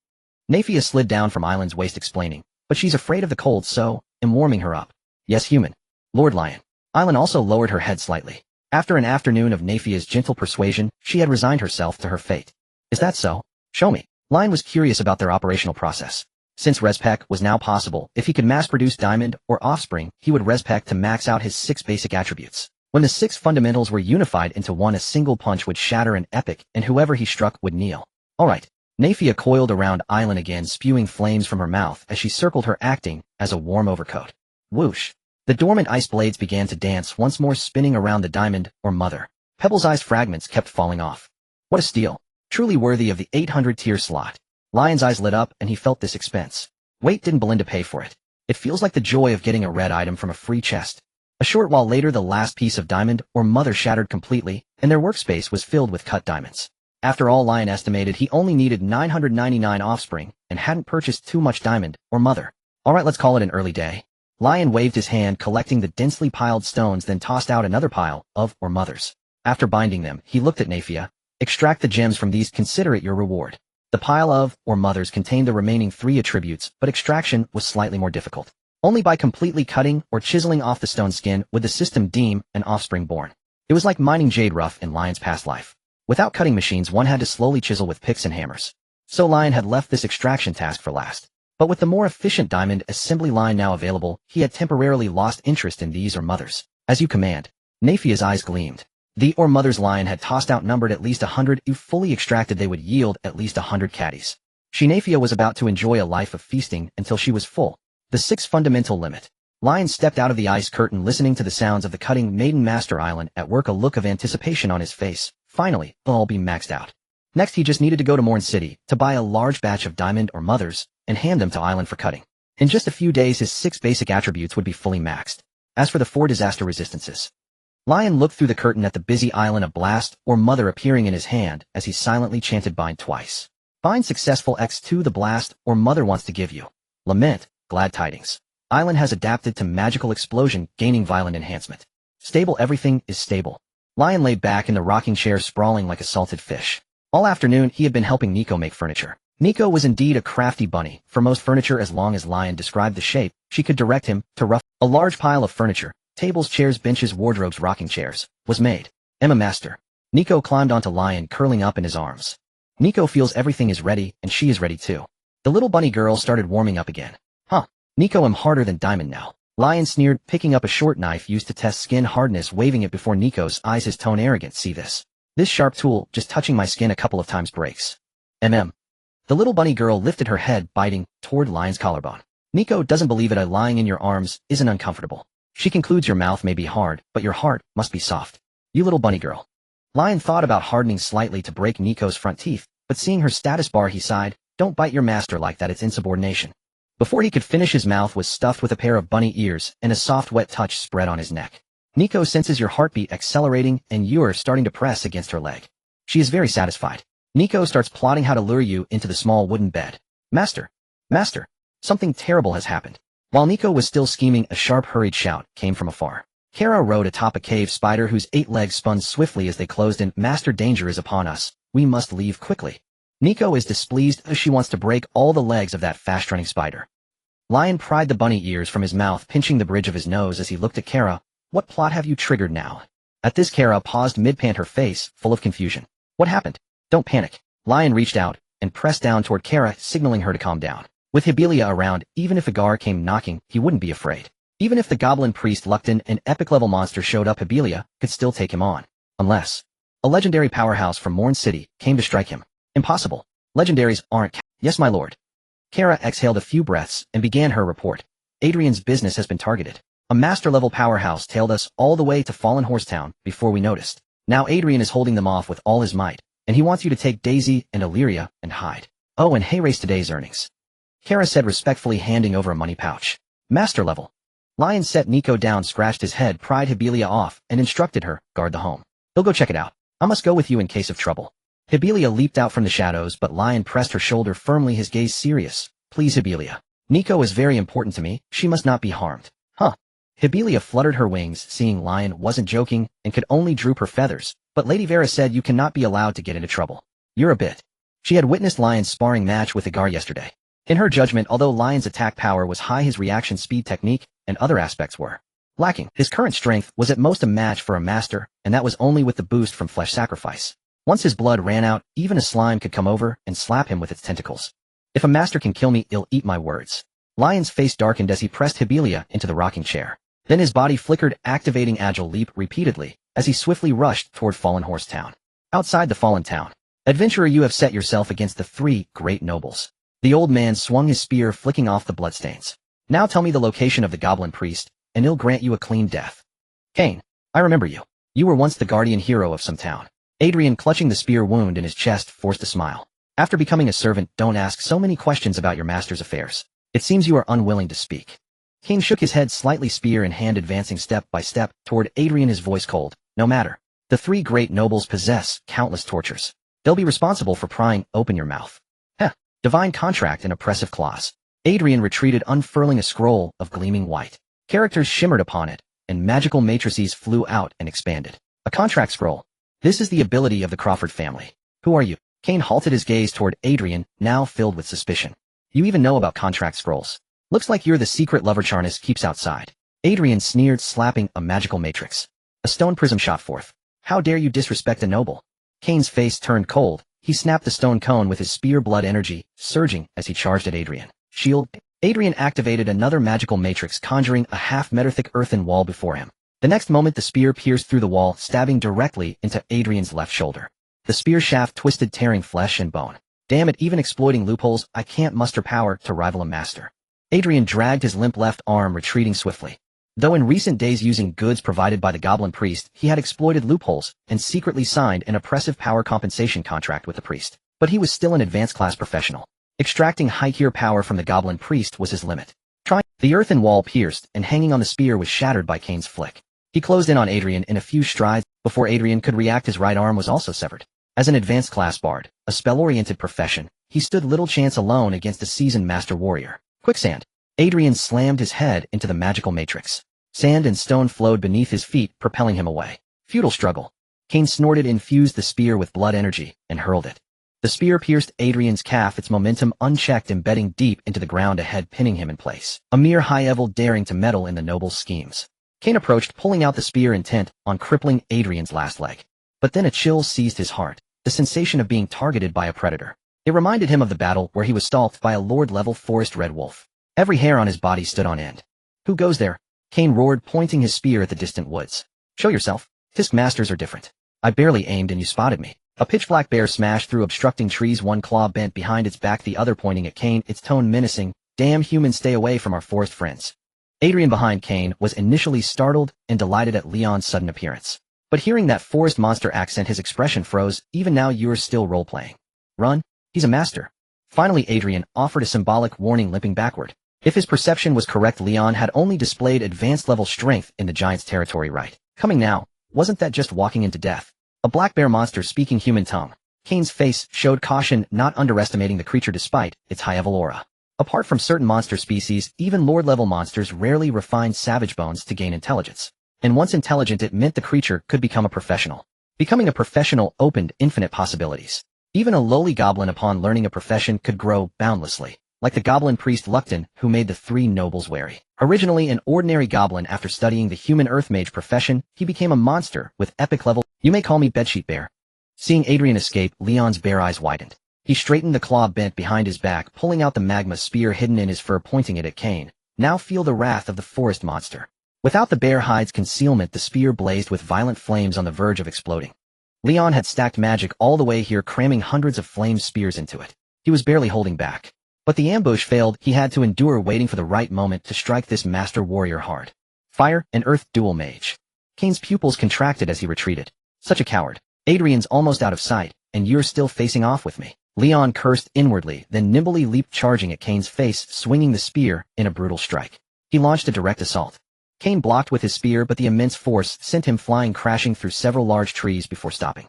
Nephia slid down from Eileen's waist, explaining, but she's afraid of the cold, so I'm warming her up. Yes, human. Lord Lion. Eileen also lowered her head slightly. After an afternoon of Nephia's gentle persuasion, she had resigned herself to her fate. Is that so? Show me. Lion was curious about their operational process. Since Respec was now possible, if he could mass-produce diamond or offspring, he would Respec to max out his 6 basic attributes. When the 6 fundamentals were unified into one, a single punch would shatter an epic, and whoever he struck would kneel. Alright. Nephia coiled around Eileen again, spewing flames from her mouth as she circled her, acting as a warm overcoat. Whoosh. The dormant ice blades began to dance once more, spinning around the diamond, or mother. Pebble's ice fragments kept falling off. What a steal. Truly worthy of the 800-tier slot. Lion's eyes lit up, and he felt this expense. Wait, didn't Belinda pay for it? It feels like the joy of getting a red item from a free chest. A short while later, the last piece of diamond, or mother, shattered completely, and their workspace was filled with cut diamonds. After all, Lion estimated he only needed 999 offspring, and hadn't purchased too much diamond, or mother. Alright, let's call it an early day. Lion waved his hand, collecting the densely piled stones, then tossed out another pile of, or mothers. After binding them, he looked at Nephia. Extract the gems from these, consider it your reward. The pile of, or mothers contained the remaining 3 attributes, but extraction was slightly more difficult. Only by completely cutting or chiseling off the stone skin would the system deem an offspring born. It was like mining jade rough in Lion's past life. Without cutting machines, one had to slowly chisel with picks and hammers. So Lion had left this extraction task for last. But with the more efficient diamond assembly line now available, he had temporarily lost interest in these, or mothers. As you command. Nephia's eyes gleamed. The, or mothers Lion had tossed out numbered at least 100. If fully extracted, they would yield at least 100 caddies. Nephia was about to enjoy a life of feasting until she was full. The 6 fundamental limit. Lion stepped out of the ice curtain, listening to the sounds of the cutting. Maiden Master Eileen at work, a look of anticipation on his face. Finally, they'll all be maxed out. Next, he just needed to go to Morn City to buy a large batch of diamond, or mothers, and hand them to Eileen for cutting. In just a few days, his 6 basic attributes would be fully maxed. As for the 4 disaster resistances, Lion looked through the curtain at the busy island of Blast or Mother appearing in his hand as he silently chanted bind twice. Bind successful X2 the Blast or Mother wants to give you. Lament, glad tidings. Island has adapted to magical explosion gaining violent enhancement. Stable everything is stable. Lion lay back in the rocking chair sprawling like a salted fish. All afternoon he had been helping Nico make furniture. Nico was indeed a crafty bunny. For most furniture, as long as Lion described the shape, she could direct him to rough. A large pile of furniture, tables, chairs, benches, wardrobes, rocking chairs, was made. Emma master. Nico climbed onto Lion, curling up in his arms. Nico feels everything is ready, and she is ready too. The little bunny girl started warming up again. Huh. Nico, I'm harder than diamond now. Lion sneered, picking up a short knife used to test skin hardness, waving it before Nico's eyes, his tone arrogant. See this? This sharp tool, just touching my skin a couple of times breaks. The little bunny girl lifted her head, biting toward Lion's collarbone. Nico doesn't believe it. Lying in your arms isn't uncomfortable. She concludes your mouth may be hard, but your heart must be soft. You little bunny girl. Lion thought about hardening slightly to break Nico's front teeth, but seeing her status bar he sighed, don't bite your master like that, it's insubordination. Before he could finish, his mouth was stuffed with a pair of bunny ears, and a soft wet touch spread on his neck. Nico senses your heartbeat accelerating, and you're starting to press against her leg. She is very satisfied. Nico starts plotting how to lure you into the small wooden bed. Master! Master! Something terrible has happened. While Nico was still scheming, a sharp hurried shout came from afar. Kara rode atop a cave spider whose 8 legs spun swiftly as they closed in. Master, danger is upon us. We must leave quickly. Nico is displeased as she wants to break all the legs of that fast-running spider. Lion pried the bunny ears from his mouth, pinching the bridge of his nose as he looked at Kara. What plot have you triggered now? At this, Kara paused mid-pant, her face full of confusion. What happened? Don't panic. Lion reached out and pressed down toward Kara, signaling her to calm down. With Hybelia around, even if Agar came knocking, he wouldn't be afraid. Even if the goblin priest Luckton, an epic-level monster, showed up, Hybelia could still take him on. Unless a legendary powerhouse from Morn City came to strike him. Impossible. Legendaries aren't. Yes, my lord. Kara exhaled a few breaths and began her report. Adrian's business has been targeted. A master-level powerhouse tailed us all the way to Fallen Horsetown before we noticed. Now Adrian is holding them off with all his might, and he wants you to take Daisy and Illyria and hide. Oh, and hey, raise today's earnings. Kara said respectfully, handing over a money pouch. Master level. Lion set Nico down, scratched his head, pried Hybelia off, and instructed her, guard the home. He'll go check it out. I must go with you in case of trouble. Hybelia leaped out from the shadows, but Lion pressed her shoulder firmly, his gaze serious. Please, Hybelia. Nico is very important to me. She must not be harmed. Huh. Hybelia fluttered her wings, seeing Lion wasn't joking and could only droop her feathers, but Lady Vera said you cannot be allowed to get into trouble. You're a bit. She had witnessed Lion's sparring match with Agar yesterday. In her judgment, although Lion's attack power was high, his reaction speed, technique, and other aspects were lacking. His current strength was at most a match for a master, and that was only with the boost from flesh sacrifice. Once his blood ran out, even a slime could come over and slap him with its tentacles. If a master can kill me, he'll eat my words. Lion's face darkened as he pressed Hybelia into the rocking chair. Then his body flickered, activating Agile Leap repeatedly, as he swiftly rushed toward Fallen Horsetown. Outside the Fallen Town. Adventurer, you have set yourself against the 3 great nobles. The old man swung his spear, flicking off the bloodstains. Now tell me the location of the goblin priest, and he'll grant you a clean death. Cain, I remember you. You were once the guardian hero of some town. Adrian, clutching the spear wound in his chest, forced a smile. After becoming a servant, don't ask so many questions about your master's affairs. It seems you are unwilling to speak. Cain shook his head slightly, spear in hand, advancing step by step toward Adrian, his voice cold. No matter. The 3 great nobles possess countless tortures. They'll be responsible for prying open your mouth. Heh. Divine contract and oppressive clause. Adrian retreated, unfurling a scroll of gleaming white. Characters shimmered upon it, and magical matrices flew out and expanded. A contract scroll. This is the ability of the Crawford family. Who are you? Cain halted, his gaze toward Adrian, now filled with suspicion. You even know about contract scrolls. Looks like you're the secret lover Charnas keeps outside. Adrian sneered, slapping a magical matrix. A stone prism shot forth. How dare you disrespect a noble? Cain's face turned cold. He snapped the stone cone with his spear, blood energy surging as he charged at Adrian. Shield. Adrian activated another magical matrix, conjuring a half-meter-thick earthen wall before him. The next moment, the spear pierced through the wall, stabbing directly into Adrian's left shoulder. The spear shaft twisted, tearing flesh and bone. Damn it, even exploiting loopholes, I can't muster power to rival a master. Adrian dragged his limp left arm, retreating swiftly. Though in recent days, using goods provided by the goblin priest, he had exploited loopholes and secretly signed an oppressive power compensation contract with the priest. But he was still an advanced class professional. Extracting high-tier power from the goblin priest was his limit. The earthen wall pierced, and hanging on the spear was shattered by Cain's flick. He closed in on Adrian in a few strides. Before Adrian could react, his right arm was also severed. As an advanced class bard, a spell-oriented profession, he stood little chance alone against a seasoned master warrior. Quicksand. Adrian slammed his head into the magical matrix. Sand and stone flowed beneath his feet, propelling him away. Futile struggle. Cain snorted, infused the spear with blood energy, and hurled it. The spear pierced Adrian's calf, its momentum unchecked, embedding deep into the ground ahead, pinning him in place. A mere high-level daring to meddle in the noble schemes. Cain approached, pulling out the spear intent on crippling Adrian's last leg. But then a chill seized his heart, the sensation of being targeted by a predator. It reminded him of the battle where he was stalked by a lord-level forest red wolf. Every hair on his body stood on end. "Who goes there?" Cain roared, pointing his spear at the distant woods. "Show yourself. Tisk masters are different. I barely aimed and you spotted me." A pitch-black bear smashed through obstructing trees, one claw bent behind its back, the other pointing at Cain, its tone menacing. "Damn humans, stay away from our forest friends." Adrian behind Cain was initially startled and delighted at Leon's sudden appearance. But hearing that forest monster accent, his expression froze. "Even now you're still role-playing. Run? He's a master." Finally Adrian offered a symbolic warning, limping backward. If his perception was correct, Leon had only displayed advanced-level strength in the giant's territory, right? Coming now, wasn't that just walking into death? A black bear monster speaking human tongue. Cain's face showed caution, not underestimating the creature despite its high-level aura. Apart from certain monster species, even lord-level monsters rarely refined savage bones to gain intelligence. And once intelligent, it meant the creature could become a professional. Becoming a professional opened infinite possibilities. Even a lowly goblin, upon learning a profession, could grow boundlessly, like the goblin priest Lucton, who made the three nobles wary. Originally an ordinary goblin, after studying the human earth mage profession, he became a monster with epic level. "You may call me Bedsheet Bear." Seeing Adrian escape, Leon's bear eyes widened. He straightened, the claw bent behind his back, pulling out the magma spear hidden in his fur, pointing it at Cain. "Now feel the wrath of the forest monster." Without the bear hide's concealment, the spear blazed with violent flames on the verge of exploding. Leon had stacked magic all the way here, cramming hundreds of flame spears into it. He was barely holding back. But the ambush failed. He had to endure, waiting for the right moment to strike this master warrior hard. Fire and earth dual mage. Cain's pupils contracted as he retreated. "Such a coward. Adrian's almost out of sight, and you're still facing off with me." Leon cursed inwardly, then nimbly leaped, charging at Cain's face, swinging the spear in a brutal strike. He launched a direct assault. Cain blocked with his spear, but the immense force sent him flying, crashing through several large trees before stopping.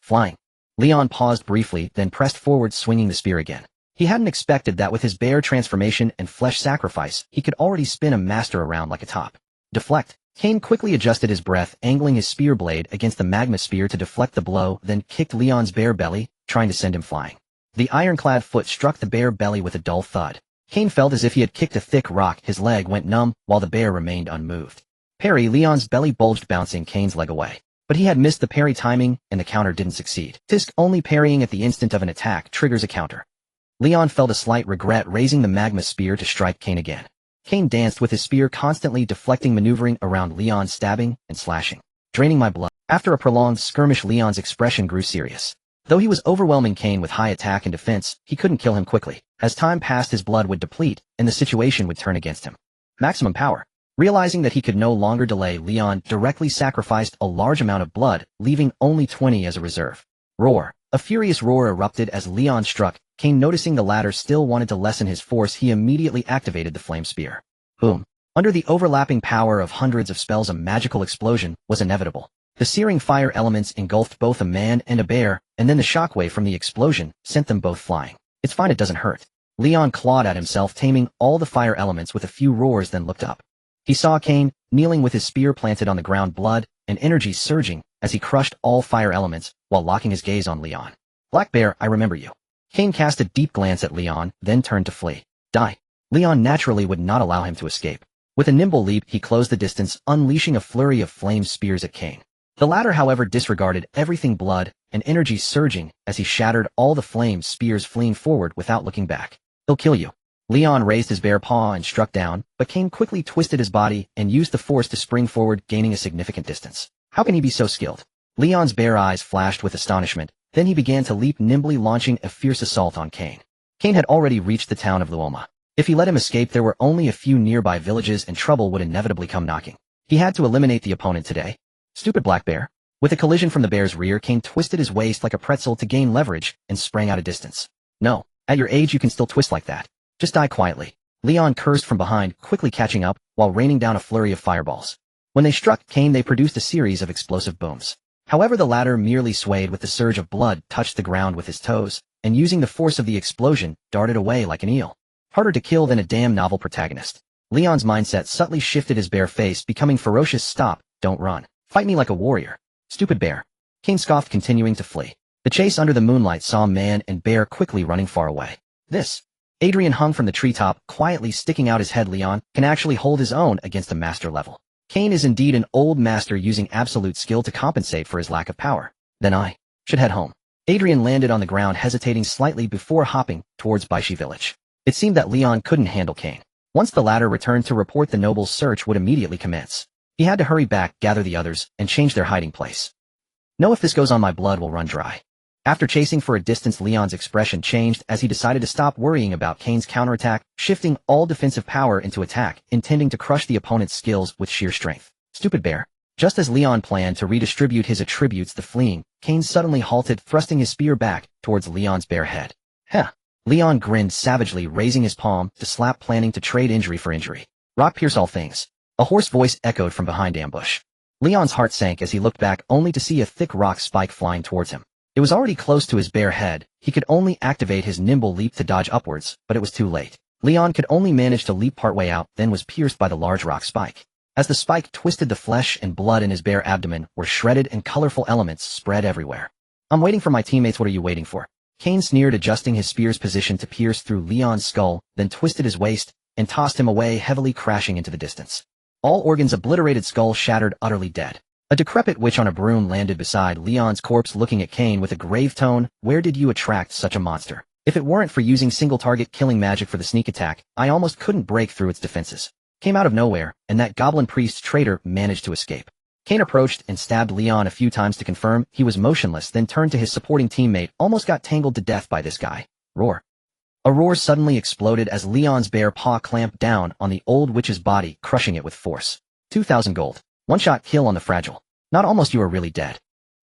Flying. Leon paused briefly, then pressed forward, swinging the spear again. He hadn't expected that with his bear transformation and flesh sacrifice, he could already spin a master around like a top. Deflect. Cain quickly adjusted his breath, angling his spear blade against the magma spear to deflect the blow, then kicked Leon's bare belly, trying to send him flying. The ironclad foot struck the bare belly with a dull thud. Cain felt as if he had kicked a thick rock. His leg went numb, while the bear remained unmoved. Parry. Leon's belly bulged, bouncing Cain's leg away. But he had missed the parry timing, and the counter didn't succeed. Tisk, only parrying at the instant of an attack triggers a counter. Leon felt a slight regret, raising the magma spear to strike Cain again. Cain danced with his spear, constantly deflecting, maneuvering around Leon, stabbing and slashing. "Draining my blood." After a prolonged skirmish, Leon's expression grew serious. Though he was overwhelming Cain with high attack and defense, he couldn't kill him quickly. As time passed, his blood would deplete, and the situation would turn against him. Maximum power. Realizing that he could no longer delay, Leon directly sacrificed a large amount of blood, leaving only 20 as a reserve. Roar. A furious roar erupted as Leon struck. Cain, noticing the latter still wanted to lessen his force, he immediately activated the flame spear. Boom. Under the overlapping power of hundreds of spells, a magical explosion was inevitable. The searing fire elements engulfed both a man and a bear, and then the shockwave from the explosion sent them both flying. "It's fine, it doesn't hurt." Leon clawed at himself, taming all the fire elements with a few roars, then looked up. He saw Cain, kneeling with his spear planted on the ground, blood and energy surging as he crushed all fire elements while locking his gaze on Leon. "Black Bear, I remember you." Cain cast a deep glance at Leon, then turned to flee. "Die." Leon naturally would not allow him to escape. With a nimble leap, he closed the distance, unleashing a flurry of flame spears at Cain. The latter, however, disregarded everything, blood and energy surging as he shattered all the flame spears, fleeing forward without looking back. "He'll kill you." Leon raised his bare paw and struck down, but Cain quickly twisted his body and used the force to spring forward, gaining a significant distance. How can he be so skilled? Leon's bare eyes flashed with astonishment. Then he began to leap nimbly, launching a fierce assault on Cain. Cain had already reached the town of Luoma. If he let him escape, there were only a few nearby villages and trouble would inevitably come knocking. He had to eliminate the opponent today. Stupid black bear. With a collision from the bear's rear, Cain twisted his waist like a pretzel to gain leverage and sprang out a distance. "No, at your age you can still twist like that. Just die quietly." Leon cursed from behind, quickly catching up, while raining down a flurry of fireballs. When they struck Cain, they produced a series of explosive booms. However, the latter merely swayed with the surge of blood, touched the ground with his toes, and using the force of the explosion, darted away like an eel. Harder to kill than a damn novel protagonist. Leon's mindset subtly shifted, his bare face becoming ferocious. Stop, don't run. Fight me like a warrior. Stupid bear. Cain scoffed, continuing to flee. The chase under the moonlight saw man and bear quickly running far away. This. Adrian hung from the treetop, quietly sticking out his head. Leon can actually hold his own against a master level. Cain is indeed an old master, using absolute skill to compensate for his lack of power. Then I should head home. Adrian landed on the ground, hesitating slightly before hopping towards Baishi village. It seemed that Leon couldn't handle Cain. Once the latter returned to report, the noble's search would immediately commence. He had to hurry back, gather the others, and change their hiding place. No, if this goes on, my blood will run dry. After chasing for a distance, Leon's expression changed as he decided to stop worrying about Cain's counterattack, shifting all defensive power into attack, intending to crush the opponent's skills with sheer strength. Stupid bear. Just as Leon planned to redistribute his attributes, the fleeing Cain suddenly halted, thrusting his spear back towards Leon's bare head. Heh. Leon grinned savagely, raising his palm to slap, planning to trade injury for injury. Rock pierce all things. A hoarse voice echoed from behind ambush. Leon's heart sank as he looked back, only to see a thick rock spike flying towards him. It was already close to his bare head. He could only activate his nimble leap to dodge upwards, but it was too late. Leon could only manage to leap partway out, then was pierced by the large rock spike. As the spike twisted, the flesh and blood in his bare abdomen were shredded and colorful elements spread everywhere. I'm waiting for my teammates. What are you waiting for? Cain sneered, adjusting his spear's position to pierce through Leon's skull, then twisted his waist and tossed him away, heavily crashing into the distance. All organs obliterated, skull shattered, utterly dead. A decrepit witch on a broom landed beside Leon's corpse, looking at Cain with a grave tone. Where did you attract such a monster? If it weren't for using single target killing magic for the sneak attack, I almost couldn't break through its defenses. Came out of nowhere, and that goblin priest traitor managed to escape. Cain approached and stabbed Leon a few times to confirm he was motionless, then turned to his supporting teammate. Almost got tangled to death by this guy. Roar. A roar suddenly exploded as Leon's bare paw clamped down on the old witch's body, crushing it with force. 2,000 gold. One-shot kill on the fragile. Not almost, you are really dead.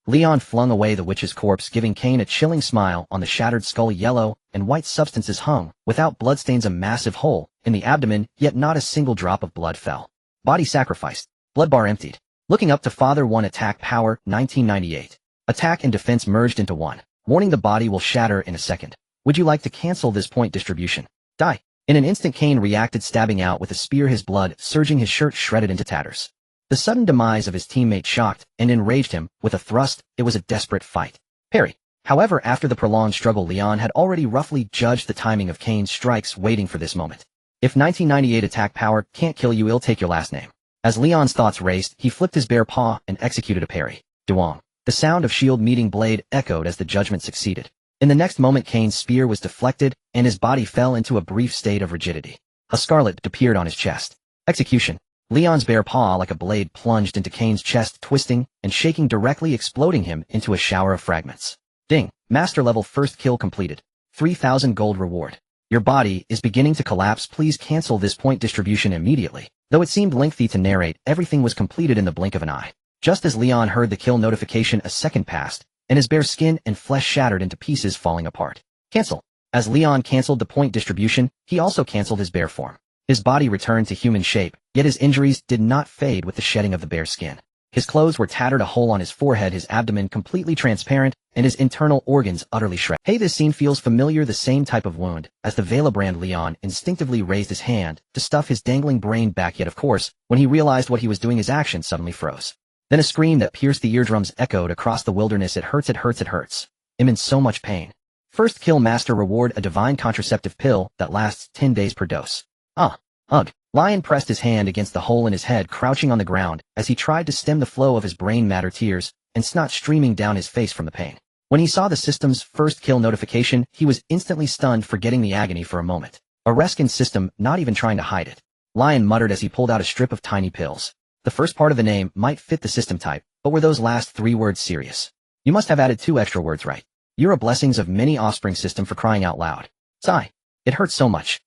Leon flung away the witch's corpse, giving Cain a chilling smile. On the shattered skull, yellow and white substances hung, without bloodstains, a massive hole in the abdomen, yet not a single drop of blood fell. Body sacrificed. Blood bar emptied. Looking up to Father 1, attack power, 1998. Attack and defense merged into one. Warning, the body will shatter in a second. Would you like to cancel this point distribution? Die. In an instant, Cain reacted, stabbing out with a spear, his blood surging, his shirt shredded into tatters. The sudden demise of his teammate shocked and enraged him. With a thrust, it was a desperate fight. Parry. However, after the prolonged struggle, Leon had already roughly judged the timing of Cain's strikes, waiting for this moment. If 1998 attack power can't kill you, it'll take your last name. As Leon's thoughts raced, he flipped his bare paw and executed a parry. Duong. The sound of shield meeting blade echoed as the judgment succeeded. In the next moment, Cain's spear was deflected, and his body fell into a brief state of rigidity. A scarlet appeared on his chest. Execution. Leon's bare paw like a blade plunged into Cain's chest, twisting and shaking, directly exploding him into a shower of fragments. Ding. Master level first kill completed. 3,000 gold reward. Your body is beginning to collapse. Please cancel this point distribution immediately. Though it seemed lengthy to narrate, everything was completed in the blink of an eye. Just as Leon heard the kill notification, a second passed, and his bare skin and flesh shattered into pieces, falling apart. Cancel. As Leon canceled the point distribution, he also canceled his bare form. His body returned to human shape, yet his injuries did not fade with the shedding of the bare skin. His clothes were tattered, a hole on his forehead, his abdomen completely transparent, and his internal organs utterly shredded. Hey, this scene feels familiar, the same type of wound. As the Velabrand, Leon instinctively raised his hand to stuff his dangling brain back, yet of course, when he realized what he was doing, his action suddenly froze. Then a scream that pierced the eardrums echoed across the wilderness. It hurts, it hurts, it hurts. I'm in so much pain. First kill master reward, a divine contraceptive pill that lasts 10 days per dose. Ugh. Lion pressed his hand against the hole in his head, crouching on the ground, as he tried to stem the flow of his brain matter, tears and snot streaming down his face from the pain. When he saw the system's first kill notification, he was instantly stunned, forgetting the agony for a moment. A reskin system, not even trying to hide it. Lion muttered as he pulled out a strip of tiny pills. The first part of the name might fit the system type, but were those last 3 words serious? You must have added 2 extra words, right? You're a blessings of many offspring system, for crying out loud. Sigh. It hurts so much.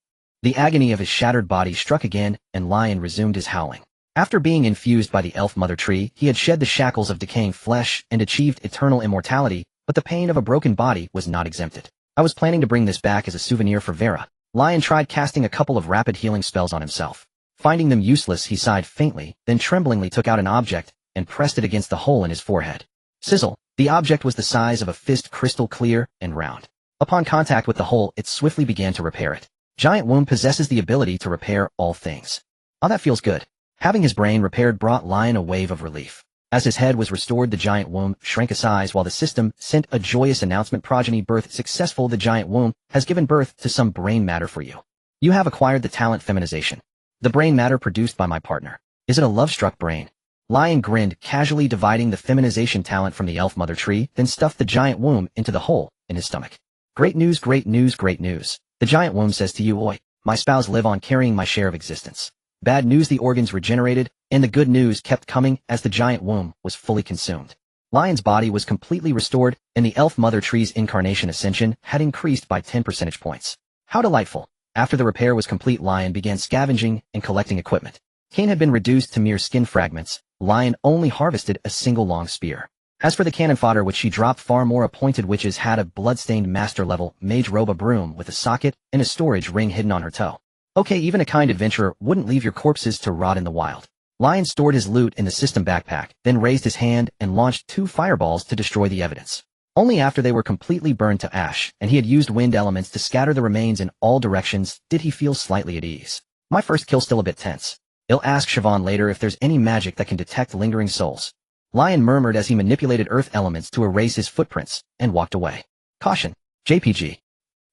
The agony of his shattered body struck again, and Lion resumed his howling. After being infused by the elf mother tree, he had shed the shackles of decaying flesh and achieved eternal immortality, but the pain of a broken body was not exempted. I was planning to bring this back as a souvenir for Vera, Lion tried casting a couple of rapid healing spells on himself. Finding them useless, he sighed faintly, then tremblingly took out an object and pressed it against the hole in his forehead. Sizzle! The object was the size of a fist, crystal clear and round. Upon contact with the hole, it swiftly began to repair it. Giant womb possesses the ability to repair all things. Oh, that feels good. Having his brain repaired brought Lion a wave of relief. As his head was restored, the giant womb shrank a size while the system sent a joyous announcement: progeny birth successful. The giant womb has given birth to some brain matter for you. You have acquired the talent feminization. The brain matter produced by my partner. Is it a love-struck brain? Lion grinned, casually dividing the feminization talent from the elf mother tree, then stuffed the giant womb into the hole in his stomach. Great news, great news, great news. The giant womb says to you, oi, my spouse live on carrying my share of existence. Bad news, the organs regenerated, and the good news kept coming as the giant womb was fully consumed. Lion's body was completely restored, and the elf mother tree's incarnation ascension had increased by 10 percentage points. How delightful. After the repair was complete, Lion began scavenging and collecting equipment. Cane had been reduced to mere skin fragments. Lion only harvested a single long spear. As for the cannon fodder, which she dropped, far more appointed witches had a blood-stained master-level mage robe, a broom with a socket, and a storage ring hidden on her toe. Okay, even a kind adventurer wouldn't leave your corpses to rot in the wild. Lion stored his loot in the system backpack, then raised his hand and launched 2 fireballs to destroy the evidence. Only after they were completely burned to ash, and he had used wind elements to scatter the remains in all directions, did he feel slightly at ease. My first kill still a bit tense. I'll ask Siobhan later if there's any magic that can detect lingering souls. Lion murmured as he manipulated earth elements to erase his footprints, and walked away. Caution. JPG.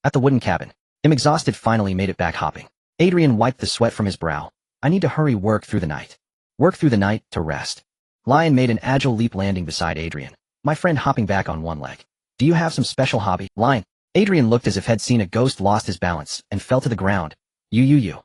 At the wooden cabin. I'm exhausted, finally made it back hopping. Adrian wiped the sweat from his brow. I need to hurry, work through the night. Work through the night, to rest. Lion made an agile leap, landing beside Adrian. My friend, hopping back on one leg. Do you have some special hobby? Lion. Adrian looked as if had seen a ghost, lost his balance, and fell to the ground. You.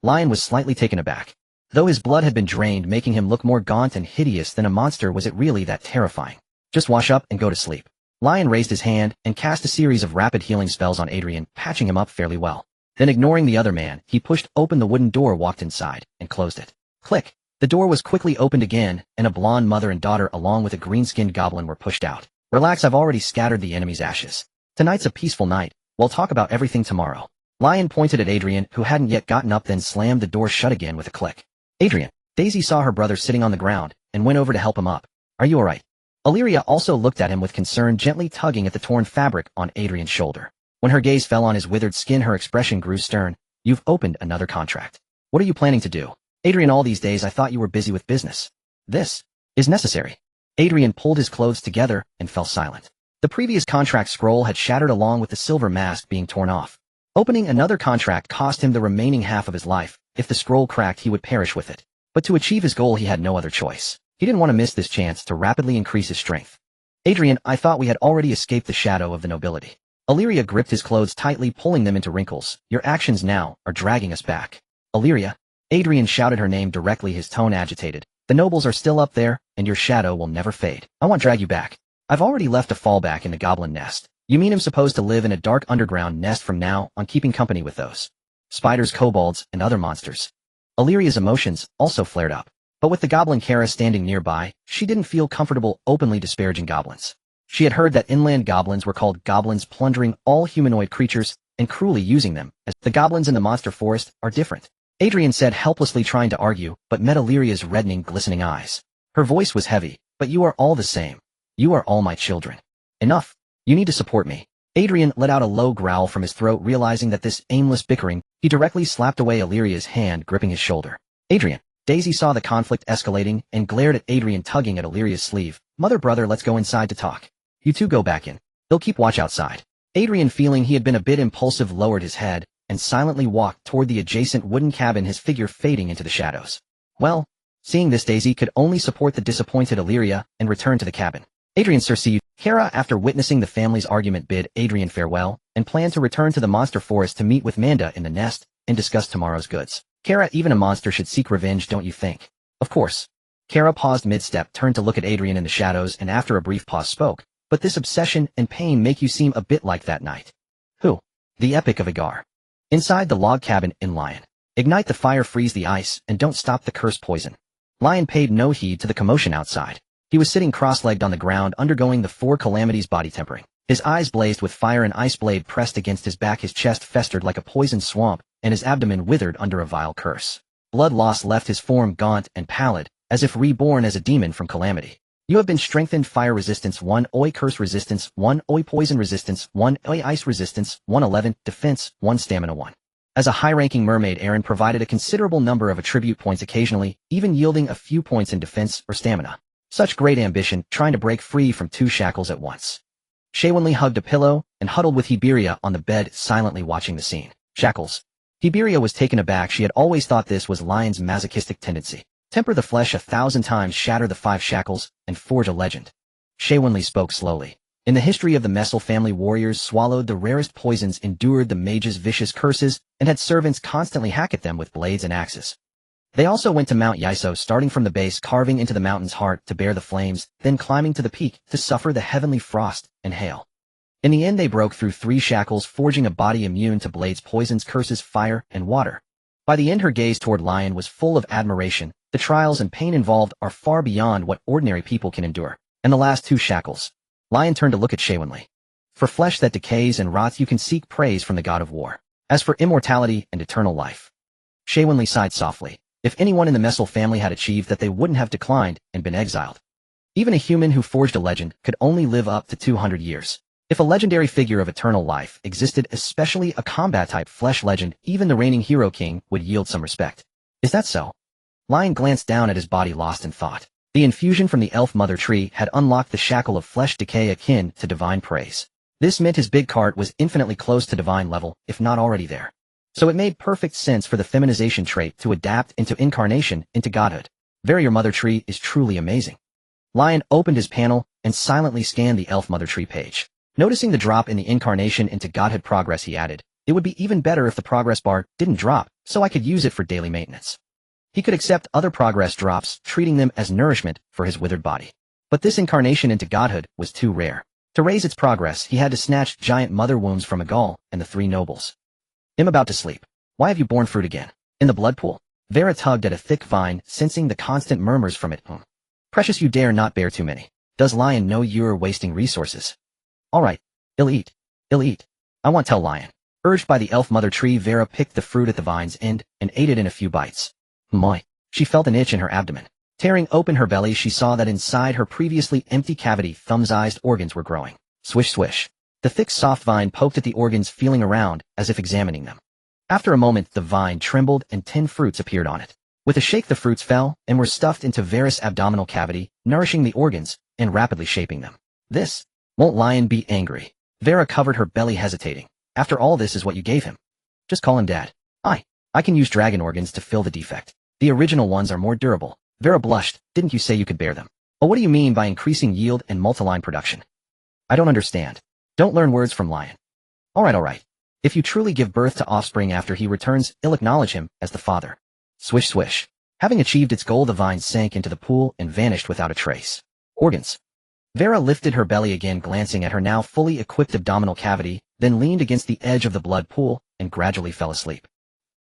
Lion was slightly taken aback. Though his blood had been drained, making him look more gaunt and hideous than a monster, was it really that terrifying? Just wash up and go to sleep. Lion raised his hand and cast a series of rapid healing spells on Adrian, patching him up fairly well. Then, ignoring the other man, he pushed open the wooden door, walked inside, and closed it. Click. The door was quickly opened again, and a blonde mother and daughter along with a green-skinned goblin were pushed out. Relax, I've already scattered the enemy's ashes. Tonight's a peaceful night. We'll talk about everything tomorrow. Lion pointed at Adrian, who hadn't yet gotten up, then slammed the door shut again with a click. Adrian. Daisy saw her brother sitting on the ground, and went over to help him up. Are you alright? Illyria also looked at him with concern, gently tugging at the torn fabric on Adrian's shoulder. When her gaze fell on his withered skin, her expression grew stern. You've opened another contract. What are you planning to do? Adrian, all these days I thought you were busy with business. This is necessary. Adrian pulled his clothes together and fell silent. The previous contract scroll had shattered along with the silver mask being torn off. Opening another contract cost him the remaining half of his life. If the scroll cracked, he would perish with it. But to achieve his goal, he had no other choice. He didn't want to miss this chance to rapidly increase his strength. Adrian, I thought we had already escaped the shadow of the nobility. Illyria gripped his clothes tightly, pulling them into wrinkles. Your actions now are dragging us back. Illyria. Adrian shouted her name directly, his tone agitated. The nobles are still up there, and your shadow will never fade. I won't drag you back. I've already left a fallback in the goblin nest. You mean I'm supposed to live in a dark underground nest from now on, keeping company with those spiders, kobolds, and other monsters? Illyria's emotions also flared up. But with the goblin Kara standing nearby, she didn't feel comfortable openly disparaging goblins. She had heard that inland goblins were called goblins, plundering all humanoid creatures and cruelly using them, as the goblins in the monster forest are different. Adrian said, helplessly trying to argue, but met Illyria's reddening, glistening eyes. Her voice was heavy. But you are all the same. You are all my children. Enough. You need to support me. Adrian let out a low growl from his throat, realizing that this aimless bickering, he directly slapped away Illyria's hand gripping his shoulder. Adrian. Daisy saw the conflict escalating and glared at Adrian, tugging at Illyria's sleeve. Mother, brother, let's go inside to talk. You two go back in. They'll keep watch outside. Adrian, feeling he had been a bit impulsive, lowered his head and silently walked toward the adjacent wooden cabin, his figure fading into the shadows. Well, seeing this, Daisy could only support the disappointed Illyria and return to the cabin. Adrian, sir, see you. Kara, after witnessing the family's argument, bid Adrian farewell and planned to return to the monster forest to meet with Manda in the nest and discuss tomorrow's goods. Kara, even a monster should seek revenge, don't you think? Of course. Kara paused mid-step, turned to look at Adrian in the shadows, and after a brief pause spoke. But this obsession and pain make you seem a bit like that night. Who? The Epic of Agar. Inside the log cabin in Lion. Ignite the fire, freeze the ice, and don't stop the cursed poison. Lion paid no heed to the commotion outside. He was sitting cross-legged on the ground, undergoing the 4 calamities body tempering. His eyes blazed with fire, an ice blade pressed against his back, his chest festered like a poisoned swamp, and his abdomen withered under a vile curse. Blood loss left his form gaunt and pallid, as if reborn as a demon from calamity. You have been strengthened. Fire resistance 1, Oi curse resistance 1, Oi poison resistance 1, Oi ice resistance 111, defense 1, stamina 1. As a high-ranking mermaid, Aaron provided a considerable number of attribute points occasionally, even yielding a few points in defense or stamina. Such great ambition, trying to break free from 2 shackles at once. Shaywinley hugged a pillow and huddled with Hiberia on the bed, silently watching the scene. Shackles. Hiberia was taken aback. She had always thought this was Lion's masochistic tendency. Temper the flesh 1,000 times, shatter the 5 shackles, and forge a legend. Shaywinley spoke slowly. In the history of the Messel family, warriors swallowed the rarest poisons, endured the mage's vicious curses, and had servants constantly hack at them with blades and axes. They also went to Mount Yiso, starting from the base, carving into the mountain's heart to bear the flames, then climbing to the peak to suffer the heavenly frost and hail. In the end, they broke through 3 shackles, forging a body immune to blades, poisons, curses, fire, and water. By the end, her gaze toward Lion was full of admiration. The trials and pain involved are far beyond what ordinary people can endure. And the last 2 shackles. Lion turned to look at Shaywinley. For flesh that decays and rots, you can seek praise from the god of war. As for immortality and eternal life. Shaywinley sighed softly. If anyone in the Messel family had achieved that, they wouldn't have declined and been exiled. Even a human who forged a legend could only live up to 200 years. If a legendary figure of eternal life existed, especially a combat-type flesh legend, even the reigning hero king would yield some respect. Is that so? Lion glanced down at his body, lost in thought. The infusion from the elf mother tree had unlocked the shackle of flesh decay akin to divine praise. This meant his big cart was infinitely close to divine level, if not already there. So it made perfect sense for the feminization trait to adapt into incarnation, into godhood. Your mother tree is truly amazing. Lion opened his panel and silently scanned the elf mother tree page. Noticing the drop in the incarnation into godhood progress, he added, "It would be even better if the progress bar didn't drop, so I could use it for daily maintenance." He could accept other progress drops, treating them as nourishment for his withered body. But this incarnation into godhood was too rare. To raise its progress, he had to snatch giant mother wombs from Agal and the 3 nobles. "I'm about to sleep. Why have you borne fruit again? In the blood pool?" Vera tugged at a thick vine, sensing the constant murmurs from it. "Precious, you dare not bear too many. Does Lion know you're wasting resources?" "All right. I'll eat. I won't tell Lion." Urged by the elf mother tree, Vera picked the fruit at the vine's end and ate it in a few bites. Moi. She felt an itch in her abdomen. Tearing open her belly, she saw that inside her previously empty cavity, thumb-sized organs were growing. Swish, swish. The thick, soft vine poked at the organs, feeling around, as if examining them. After a moment, the vine trembled and 10 fruits appeared on it. With a shake, the fruits fell and were stuffed into Vera's abdominal cavity, nourishing the organs and rapidly shaping them. "This won't Lion be angry?" Vera covered her belly, hesitating. "After all, this is what you gave him. Just call him Dad." I can use dragon organs to fill the defect. The original ones are more durable." Vera blushed. "Didn't you say you could bear them?" "Oh, what do you mean by increasing yield and multiline production?" "I don't understand." "Don't learn words from Lion." All right. If you truly give birth to offspring after he returns, I'll acknowledge him as the father." Swish, swish. Having achieved its goal, the vine sank into the pool and vanished without a trace. Organs. Vera lifted her belly again, glancing at her now fully equipped abdominal cavity, then leaned against the edge of the blood pool and gradually fell asleep.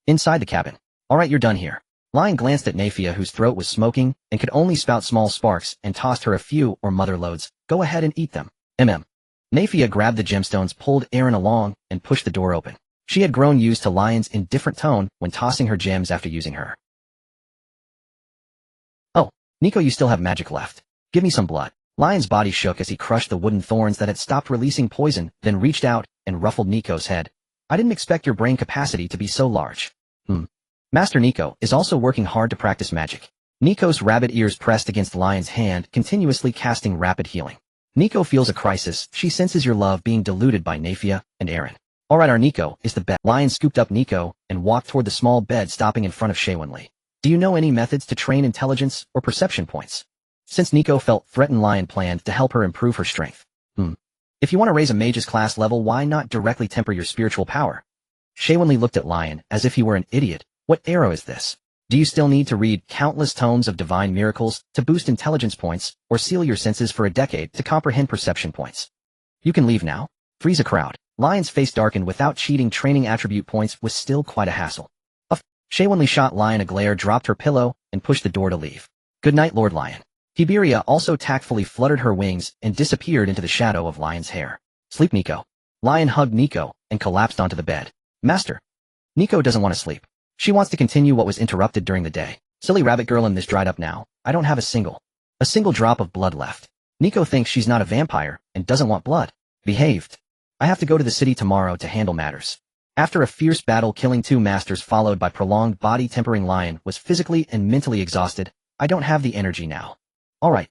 Inside the cabin. "All right, you're done here." Lion glanced at Nafia, whose throat was smoking and could only spout small sparks, and tossed her a few or mother loads. "Go ahead and eat them." Nafia grabbed the gemstones, pulled Aaron along, and pushed the door open. She had grown used to Lion's indifferent tone when tossing her gems after using her. "Oh, Nico, you still have magic left. Give me some blood." Lion's body shook as he crushed the wooden thorns that had stopped releasing poison, then reached out and ruffled Nico's head. "I didn't expect your brain capacity to be so large." Master Nico is also working hard to practice magic. Nico's rabbit ears pressed against Lion's hand, continuously casting rapid healing. "Nico feels a crisis. She senses your love being diluted by Nafia and Aaron." "All right, our Nico is the best." Lion scooped up Nico and walked toward the small bed, stopping in front of Shaywinley. "Do you know any methods to train intelligence or perception points?" Since Nico felt threatened, Lion planned to help her improve her strength. If you want to raise a mage's class level, why not directly temper your spiritual power?" Shaywinley looked at Lion as if he were an idiot. "What arrow is this? Do you still need to read countless tomes of divine miracles to boost intelligence points, or seal your senses for a decade to comprehend perception points? You can leave now." Freeze a crowd. Lion's face darkened. Without cheating training attribute points was still quite a hassle. Shaywinley shot Lion a glare, dropped her pillow, and pushed the door to leave. "Good night, Lord Lion." Hiberia also tactfully fluttered her wings and disappeared into the shadow of Lion's hair. Sleep, Nico. Lion hugged Nico and collapsed onto the bed. Master. Nico doesn't want to sleep. She wants to continue what was interrupted during the day. Silly rabbit girl, and this dried up now. I don't have a single drop of blood left. Nico thinks she's not a vampire and doesn't want blood. Behaved. I have to go to the city tomorrow to handle matters. After a fierce battle killing 2 masters followed by prolonged body tempering, Lion was physically and mentally exhausted. I don't have the energy now. Alright.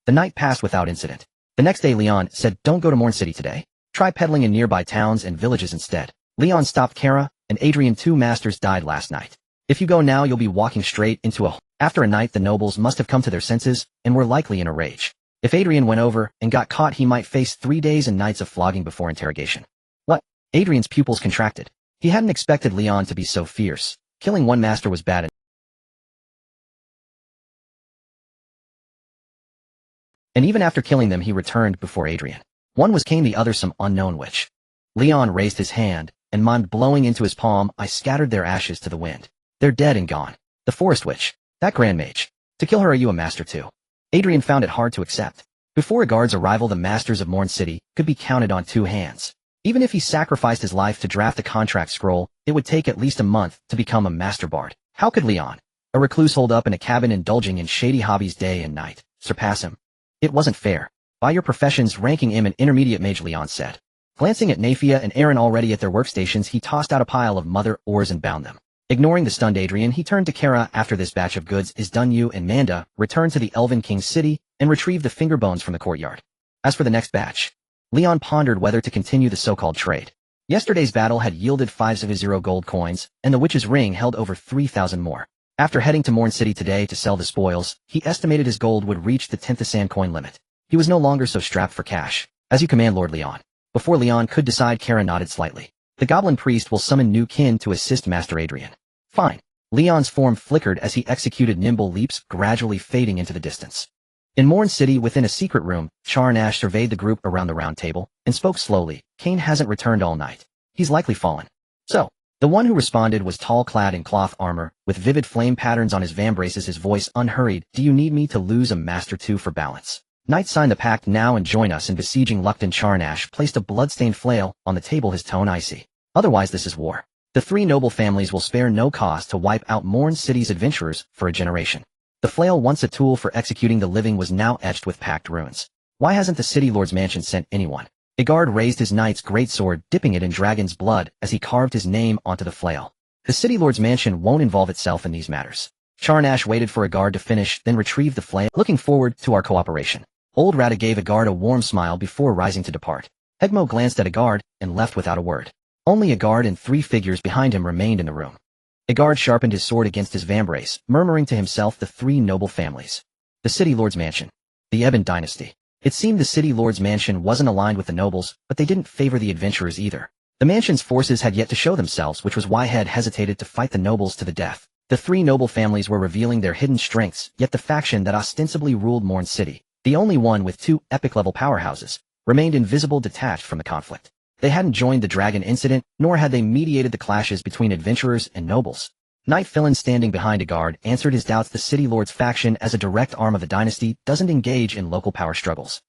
The night passed without incident. The next day Leon said, don't go to Morn City today. Try peddling in nearby towns and villages instead. Leon stopped. Kara and Adrian, 2 masters, died last night. If you go now you'll be walking straight into a hole. After a night the nobles must have come to their senses and were likely in a rage. If Adrian went over and got caught he might face 3 days and nights of flogging before interrogation. What? Adrian's pupils contracted. He hadn't expected Leon to be so fierce. Killing 1 master was bad, and even after killing them he returned before Adrian. One was Cain, the other some unknown witch. Leon raised his hand and mimed, blowing into his palm. I scattered their ashes to the wind. They're dead and gone. The forest witch. That grand mage. To kill her, are you a master too? Adrian found it hard to accept. Before a guard's arrival the masters of Morn City could be counted on 2 hands. Even if he sacrificed his life to draft a contract scroll, it would take at least a month to become a master bard. How could Leon, a recluse holed up in a cabin indulging in shady hobbies day and night, surpass him? It wasn't fair. By your professions, ranking him an intermediate mage, Leon said. Glancing at Nafia and Aaron already at their workstations, he tossed out a pile of mother ores and bound them. Ignoring the stunned Adrian, he turned to Kara. After this batch of goods is done, you and Manda return to the Elven King's city and retrieve the finger bones from the courtyard. As for the next batch, Leon pondered whether to continue the so-called trade. Yesterday's battle had yielded 500 gold coins, and the witch's ring held over 3,000 more. After heading to Morn City today to sell the spoils, he estimated his gold would reach the 10th sand coin limit. He was no longer so strapped for cash. As you command, Lord Leon. Before Leon could decide, Kara nodded slightly. The goblin priest will summon new kin to assist Master Adrian. Fine. Leon's form flickered as he executed nimble leaps, gradually fading into the distance. In Morn City, within a secret room, Charnash surveyed the group around the round table and spoke slowly. Cain hasn't returned all night. He's likely fallen. So, the one who responded was tall, clad in cloth armor, with vivid flame patterns on his vambraces, his voice unhurried. Do you need me to lose a master too for balance? Knights, sign the pact now and join us in besieging Luckton. Charnash placed a blood-stained flail on the table, his tone icy. Otherwise this is war. The 3 noble families will spare no cost to wipe out Morn City's adventurers for a generation. The flail, once a tool for executing the living, was now etched with pact runes. Why hasn't the city lord's mansion sent anyone? A guard raised his knight's greatsword, dipping it in dragon's blood as he carved his name onto the flail. The city lord's mansion won't involve itself in these matters. Charnash waited for a guard to finish, then retrieved the flail. Looking forward to our cooperation. Old Rada gave a guard a warm smile before rising to depart. Egmo glanced at a guard and left without a word. Only a guard and 3 figures behind him remained in the room. A guard sharpened his sword against his vambrace, murmuring to himself, the 3 noble families. The city lord's mansion. The Ebon dynasty. It seemed the city lord's mansion wasn't aligned with the nobles, but they didn't favor the adventurers either. The mansion's forces had yet to show themselves, which was why Head hesitated to fight the nobles to the death. The 3 noble families were revealing their hidden strengths, yet the faction that ostensibly ruled Morn City, the only one with 2 epic-level powerhouses, remained invisible, detached from the conflict. They hadn't joined the dragon incident, nor had they mediated the clashes between adventurers and nobles. Knight Philin, standing behind a guard, answered his doubts. The city lord's faction, as a direct arm of the dynasty, doesn't engage in local power struggles.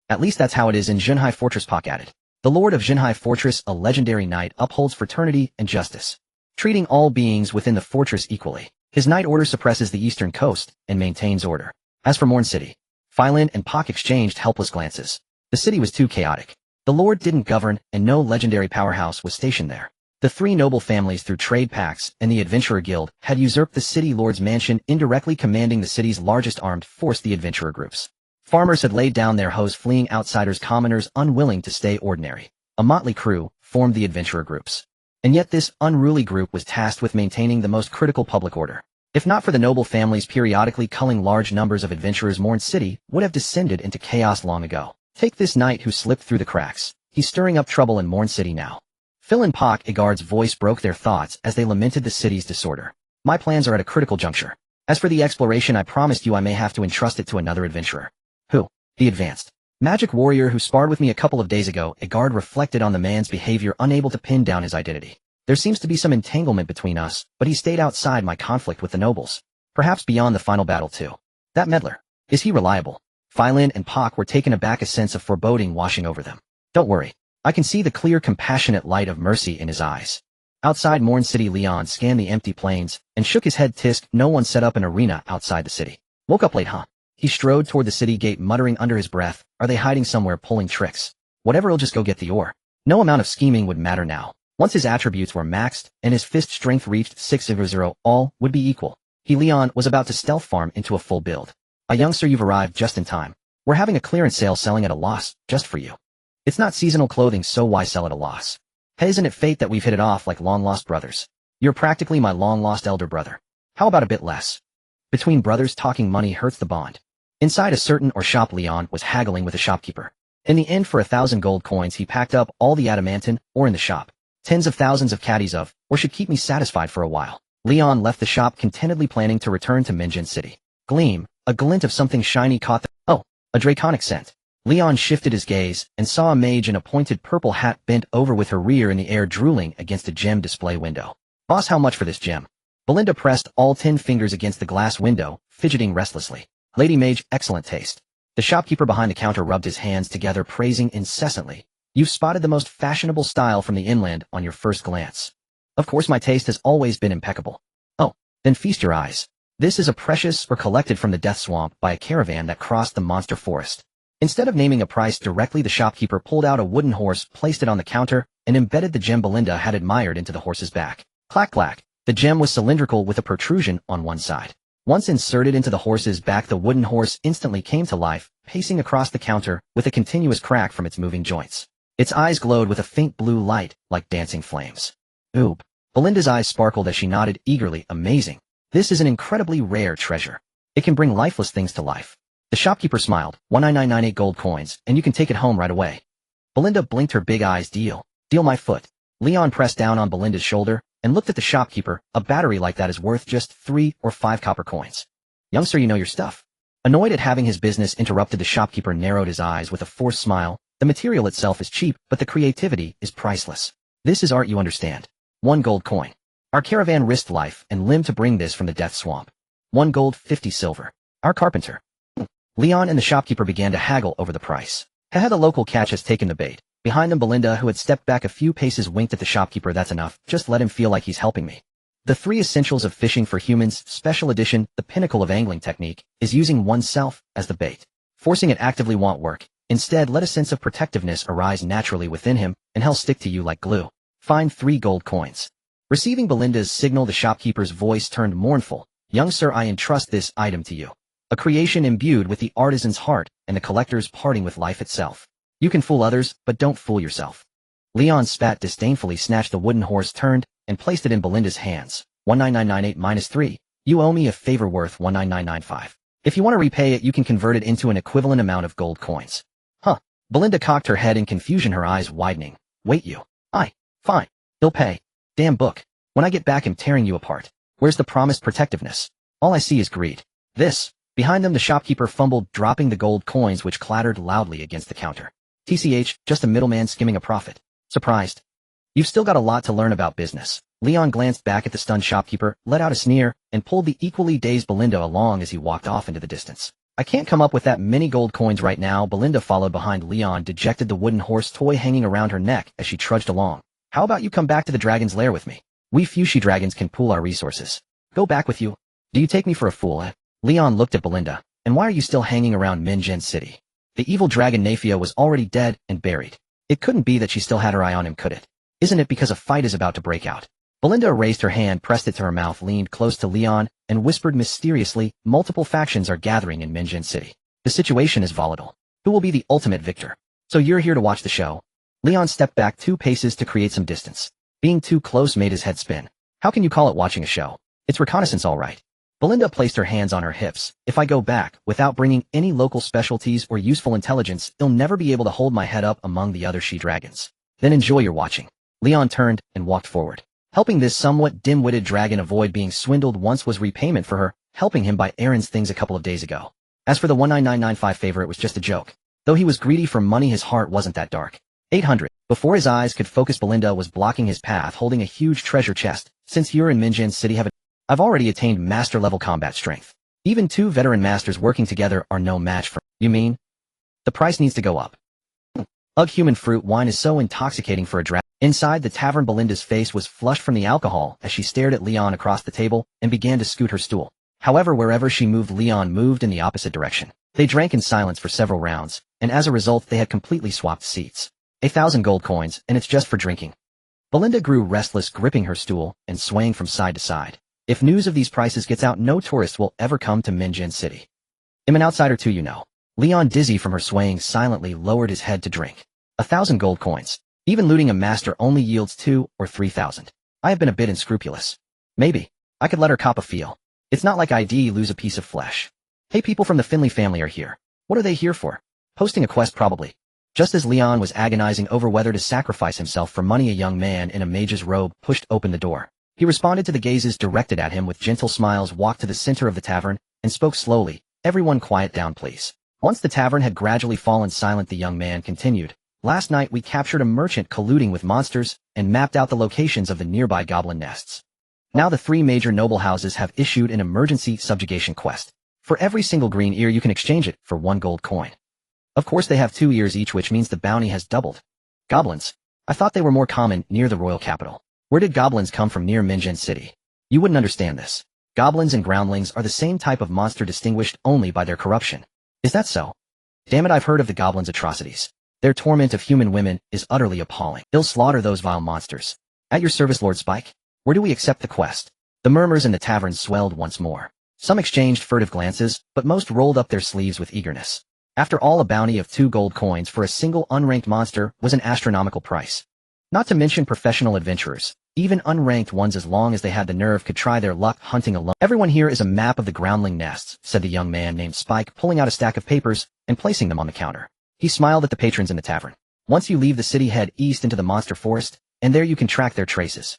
At least that's how it is in Zhenhai Fortress, Pak added. The lord of Zhenhai Fortress, a legendary knight, upholds fraternity and justice, treating all beings within the fortress equally. His knight order suppresses the eastern coast and maintains order. As for Morn City, Philin and Pak exchanged helpless glances. The city was too chaotic. The lord didn't govern, and no legendary powerhouse was stationed there. The 3 noble families, through trade pacts and the Adventurer Guild, had usurped the city lord's mansion, indirectly commanding the city's largest armed force, the adventurer groups. Farmers had laid down their hoes, fleeing outsiders, commoners unwilling to stay ordinary. A motley crew formed the adventurer groups. And yet this unruly group was tasked with maintaining the most critical public order. If not for the noble families periodically culling large numbers of adventurers, Morn City would have descended into chaos long ago. Take this knight who slipped through the cracks. He's stirring up trouble in Morn City now. Phil and Pak, a guard's voice broke their thoughts as they lamented the city's disorder. My plans are at a critical juncture. As for the exploration, I promised you I may have to entrust it to another adventurer. Who? The advanced magic warrior who sparred with me a couple of days ago. A guard reflected on the man's behavior, unable to pin down his identity. There seems to be some entanglement between us, but he stayed outside my conflict with the nobles. Perhaps beyond the final battle too. That meddler. Is he reliable? Philin and Pak were taken aback, a sense of foreboding washing over them. Don't worry. I can see the clear, compassionate light of mercy in his eyes. Outside Morn City, Leon scanned the empty plains and shook his head. Tisk, no one set up an arena outside the city. Woke up late, huh? He strode toward the city gate, muttering under his breath, are they hiding somewhere pulling tricks? Whatever, he'll just go get the ore. No amount of scheming would matter now. Once his attributes were maxed and his fist strength reached 600, all would be equal. Leon was about to stealth farm into a full build. A youngster, you've arrived just in time. We're having a clearance sale selling at a loss, just for you. It's not seasonal clothing, so why sell at a loss? Hey, isn't it fate that we've hit it off like long-lost brothers? You're practically my long-lost elder brother. How about a bit less? Between brothers, talking money hurts the bond. Inside a certain shop, Leon was haggling with a shopkeeper. In the end, for 1,000 gold coins, he packed up all the adamantine ore in the shop. Tens of thousands of caddies of, or should keep me satisfied for a while. Leon left the shop contentedly, planning to return to Minjin City. Gleam, a glint of something shiny caught a draconic scent. Leon shifted his gaze and saw a mage in a pointed purple hat bent over with her rear in the air, drooling against a gem display window. Boss, how much for this gem? Belinda pressed all 10 fingers against the glass window, fidgeting restlessly. Lady mage, excellent taste. The shopkeeper behind the counter rubbed his hands together, praising incessantly. You've spotted the most fashionable style from the inland on your first glance. Of course, my taste has always been impeccable. Oh, then feast your eyes. This is a precious collected from the death swamp by a caravan that crossed the monster forest. Instead of naming a price directly, the shopkeeper pulled out a wooden horse, placed it on the counter, and embedded the gem Belinda had admired into the horse's back. Clack clack. The gem was cylindrical with a protrusion on one side. Once inserted into the horse's back, the wooden horse instantly came to life, pacing across the counter with a continuous crack from its moving joints. Its eyes glowed with a faint blue light, like dancing flames. Oob. Belinda's eyes sparkled as she nodded eagerly. Amazing. This is an incredibly rare treasure. It can bring lifeless things to life. The shopkeeper smiled. 19998 gold coins, and you can take it home right away. Belinda blinked her big eyes. Deal. Deal my foot. Leon pressed down on Belinda's shoulder and looked at the shopkeeper. A battery like that is worth just 3 or 5 copper coins. Youngster, you know your stuff. Annoyed at having his business interrupted, the shopkeeper narrowed his eyes with a forced smile. The material itself is cheap, but the creativity is priceless. This is art, you understand. 1 gold coin. Our caravan risked life and limb to bring this from the death swamp. 1 gold, 50 silver. Our carpenter. Leon and the shopkeeper began to haggle over the price. Haha, the local catch has taken the bait. Behind them, Belinda, who had stepped back a few paces, winked at the shopkeeper. That's enough. Just let him feel like he's helping me. The 3 essentials of fishing for humans, special edition, the pinnacle of angling technique, is using oneself as the bait. Forcing it actively won't work. Instead, let a sense of protectiveness arise naturally within him, and he'll stick to you like glue. Find 3 gold coins. Receiving Belinda's signal, the shopkeeper's voice turned mournful. Young sir, I entrust this item to you. A creation imbued with the artisan's heart and the collector's parting with life itself. You can fool others, but don't fool yourself. Leon spat disdainfully, snatched the wooden horse, turned, and placed it in Belinda's hands. 19998 - 3. You owe me a favor worth 19995. If you want to repay it, you can convert it into an equivalent amount of gold coins. Huh. Belinda cocked her head in confusion, her eyes widening. Wait, you. Fine. He'll pay. Damn book. When I get back, I'm tearing you apart. Where's the promised protectiveness? All I see is greed. This. Behind them, the shopkeeper fumbled, dropping the gold coins, which clattered loudly against the counter. TCH, just a middleman skimming a profit. Surprised? You've still got a lot to learn about business. Leon glanced back at the stunned shopkeeper, let out a sneer, and pulled the equally dazed Belinda along as he walked off into the distance. I can't come up with that many gold coins right now. Belinda followed behind Leon, dejected, the wooden horse toy hanging around her neck as she trudged along. How about you come back to the dragon's lair with me? We few she-dragons can pool our resources. Go back with you? Do you take me for a fool, eh? Leon looked at Belinda. And why are you still hanging around Minjin City? The evil dragon Nafia was already dead and buried. It couldn't be that she still had her eye on him, could it? Isn't it because a fight is about to break out? Belinda raised her hand, pressed it to her mouth, leaned close to Leon, and whispered mysteriously, multiple factions are gathering in Minjin City. The situation is volatile. Who will be the ultimate victor? So you're here to watch the show? Leon stepped back 2 paces to create some distance. Being too close made his head spin. How can you call it watching a show? It's reconnaissance, all right. Belinda placed her hands on her hips. If I go back, without bringing any local specialties or useful intelligence, they'll never be able to hold my head up among the other she-dragons. Then enjoy your watching. Leon turned and walked forward. Helping this somewhat dim-witted dragon avoid being swindled once was repayment for her helping him buy Aaron's things a couple of days ago. As for the 19995 favor, it was just a joke. Though he was greedy for money, his heart wasn't that dark. 800. Before his eyes could focus, Belinda was blocking his path, holding a huge treasure chest. Since you're in Minjin City, I've already attained master-level combat strength. Even 2 veteran masters working together are no match for... You mean? The price needs to go up. Ugh, human fruit wine is so intoxicating for a draft. Inside the tavern, Belinda's face was flushed from the alcohol as she stared at Leon across the table and began to scoot her stool. However, wherever she moved, Leon moved in the opposite direction. They drank in silence for several rounds, and as a result they had completely swapped seats. 1,000 gold coins, and it's just for drinking. Belinda grew restless, gripping her stool and swaying from side to side. If news of these prices gets out, no tourists will ever come to Minjin City. I'm an outsider too, you know. Leon, dizzy from her swaying, silently lowered his head to drink. 1,000 gold coins. Even looting a master only yields 2 or 3,000. I have been a bit unscrupulous. Maybe. I could let her cop a feel. It's not like I'd lose a piece of flesh. Hey, people from the Finley family are here. What are they here for? Posting a quest probably. Just as Leon was agonizing over whether to sacrifice himself for money, a young man in a mage's robe pushed open the door. He responded to the gazes directed at him with gentle smiles, walked to the center of the tavern, and spoke slowly. Everyone quiet down, please. Once the tavern had gradually fallen silent, the young man continued. Last night we captured a merchant colluding with monsters and mapped out the locations of the nearby goblin nests. Now the 3 major noble houses have issued an emergency subjugation quest. For every single green ear you can exchange it for 1 gold coin. Of course they have 2 ears each, which means the bounty has doubled. Goblins. I thought they were more common near the royal capital. Where did goblins come from near Minjin City? You wouldn't understand this. Goblins and groundlings are the same type of monster, distinguished only by their corruption. Is that so? Damn it, I've heard of the goblins' atrocities. Their torment of human women is utterly appalling. They'll slaughter those vile monsters. At your service, Lord Spike. Where do we accept the quest? The murmurs in the tavern swelled once more. Some exchanged furtive glances, but most rolled up their sleeves with eagerness. After all, a bounty of 2 gold coins for a single unranked monster was an astronomical price. Not to mention professional adventurers. Even unranked ones, as long as they had the nerve, could try their luck hunting alone. Everyone here is a map of the groundling nests, said the young man named Spike, pulling out a stack of papers and placing them on the counter. He smiled at the patrons in the tavern. Once you leave the city, head east into the monster forest, and there you can track their traces.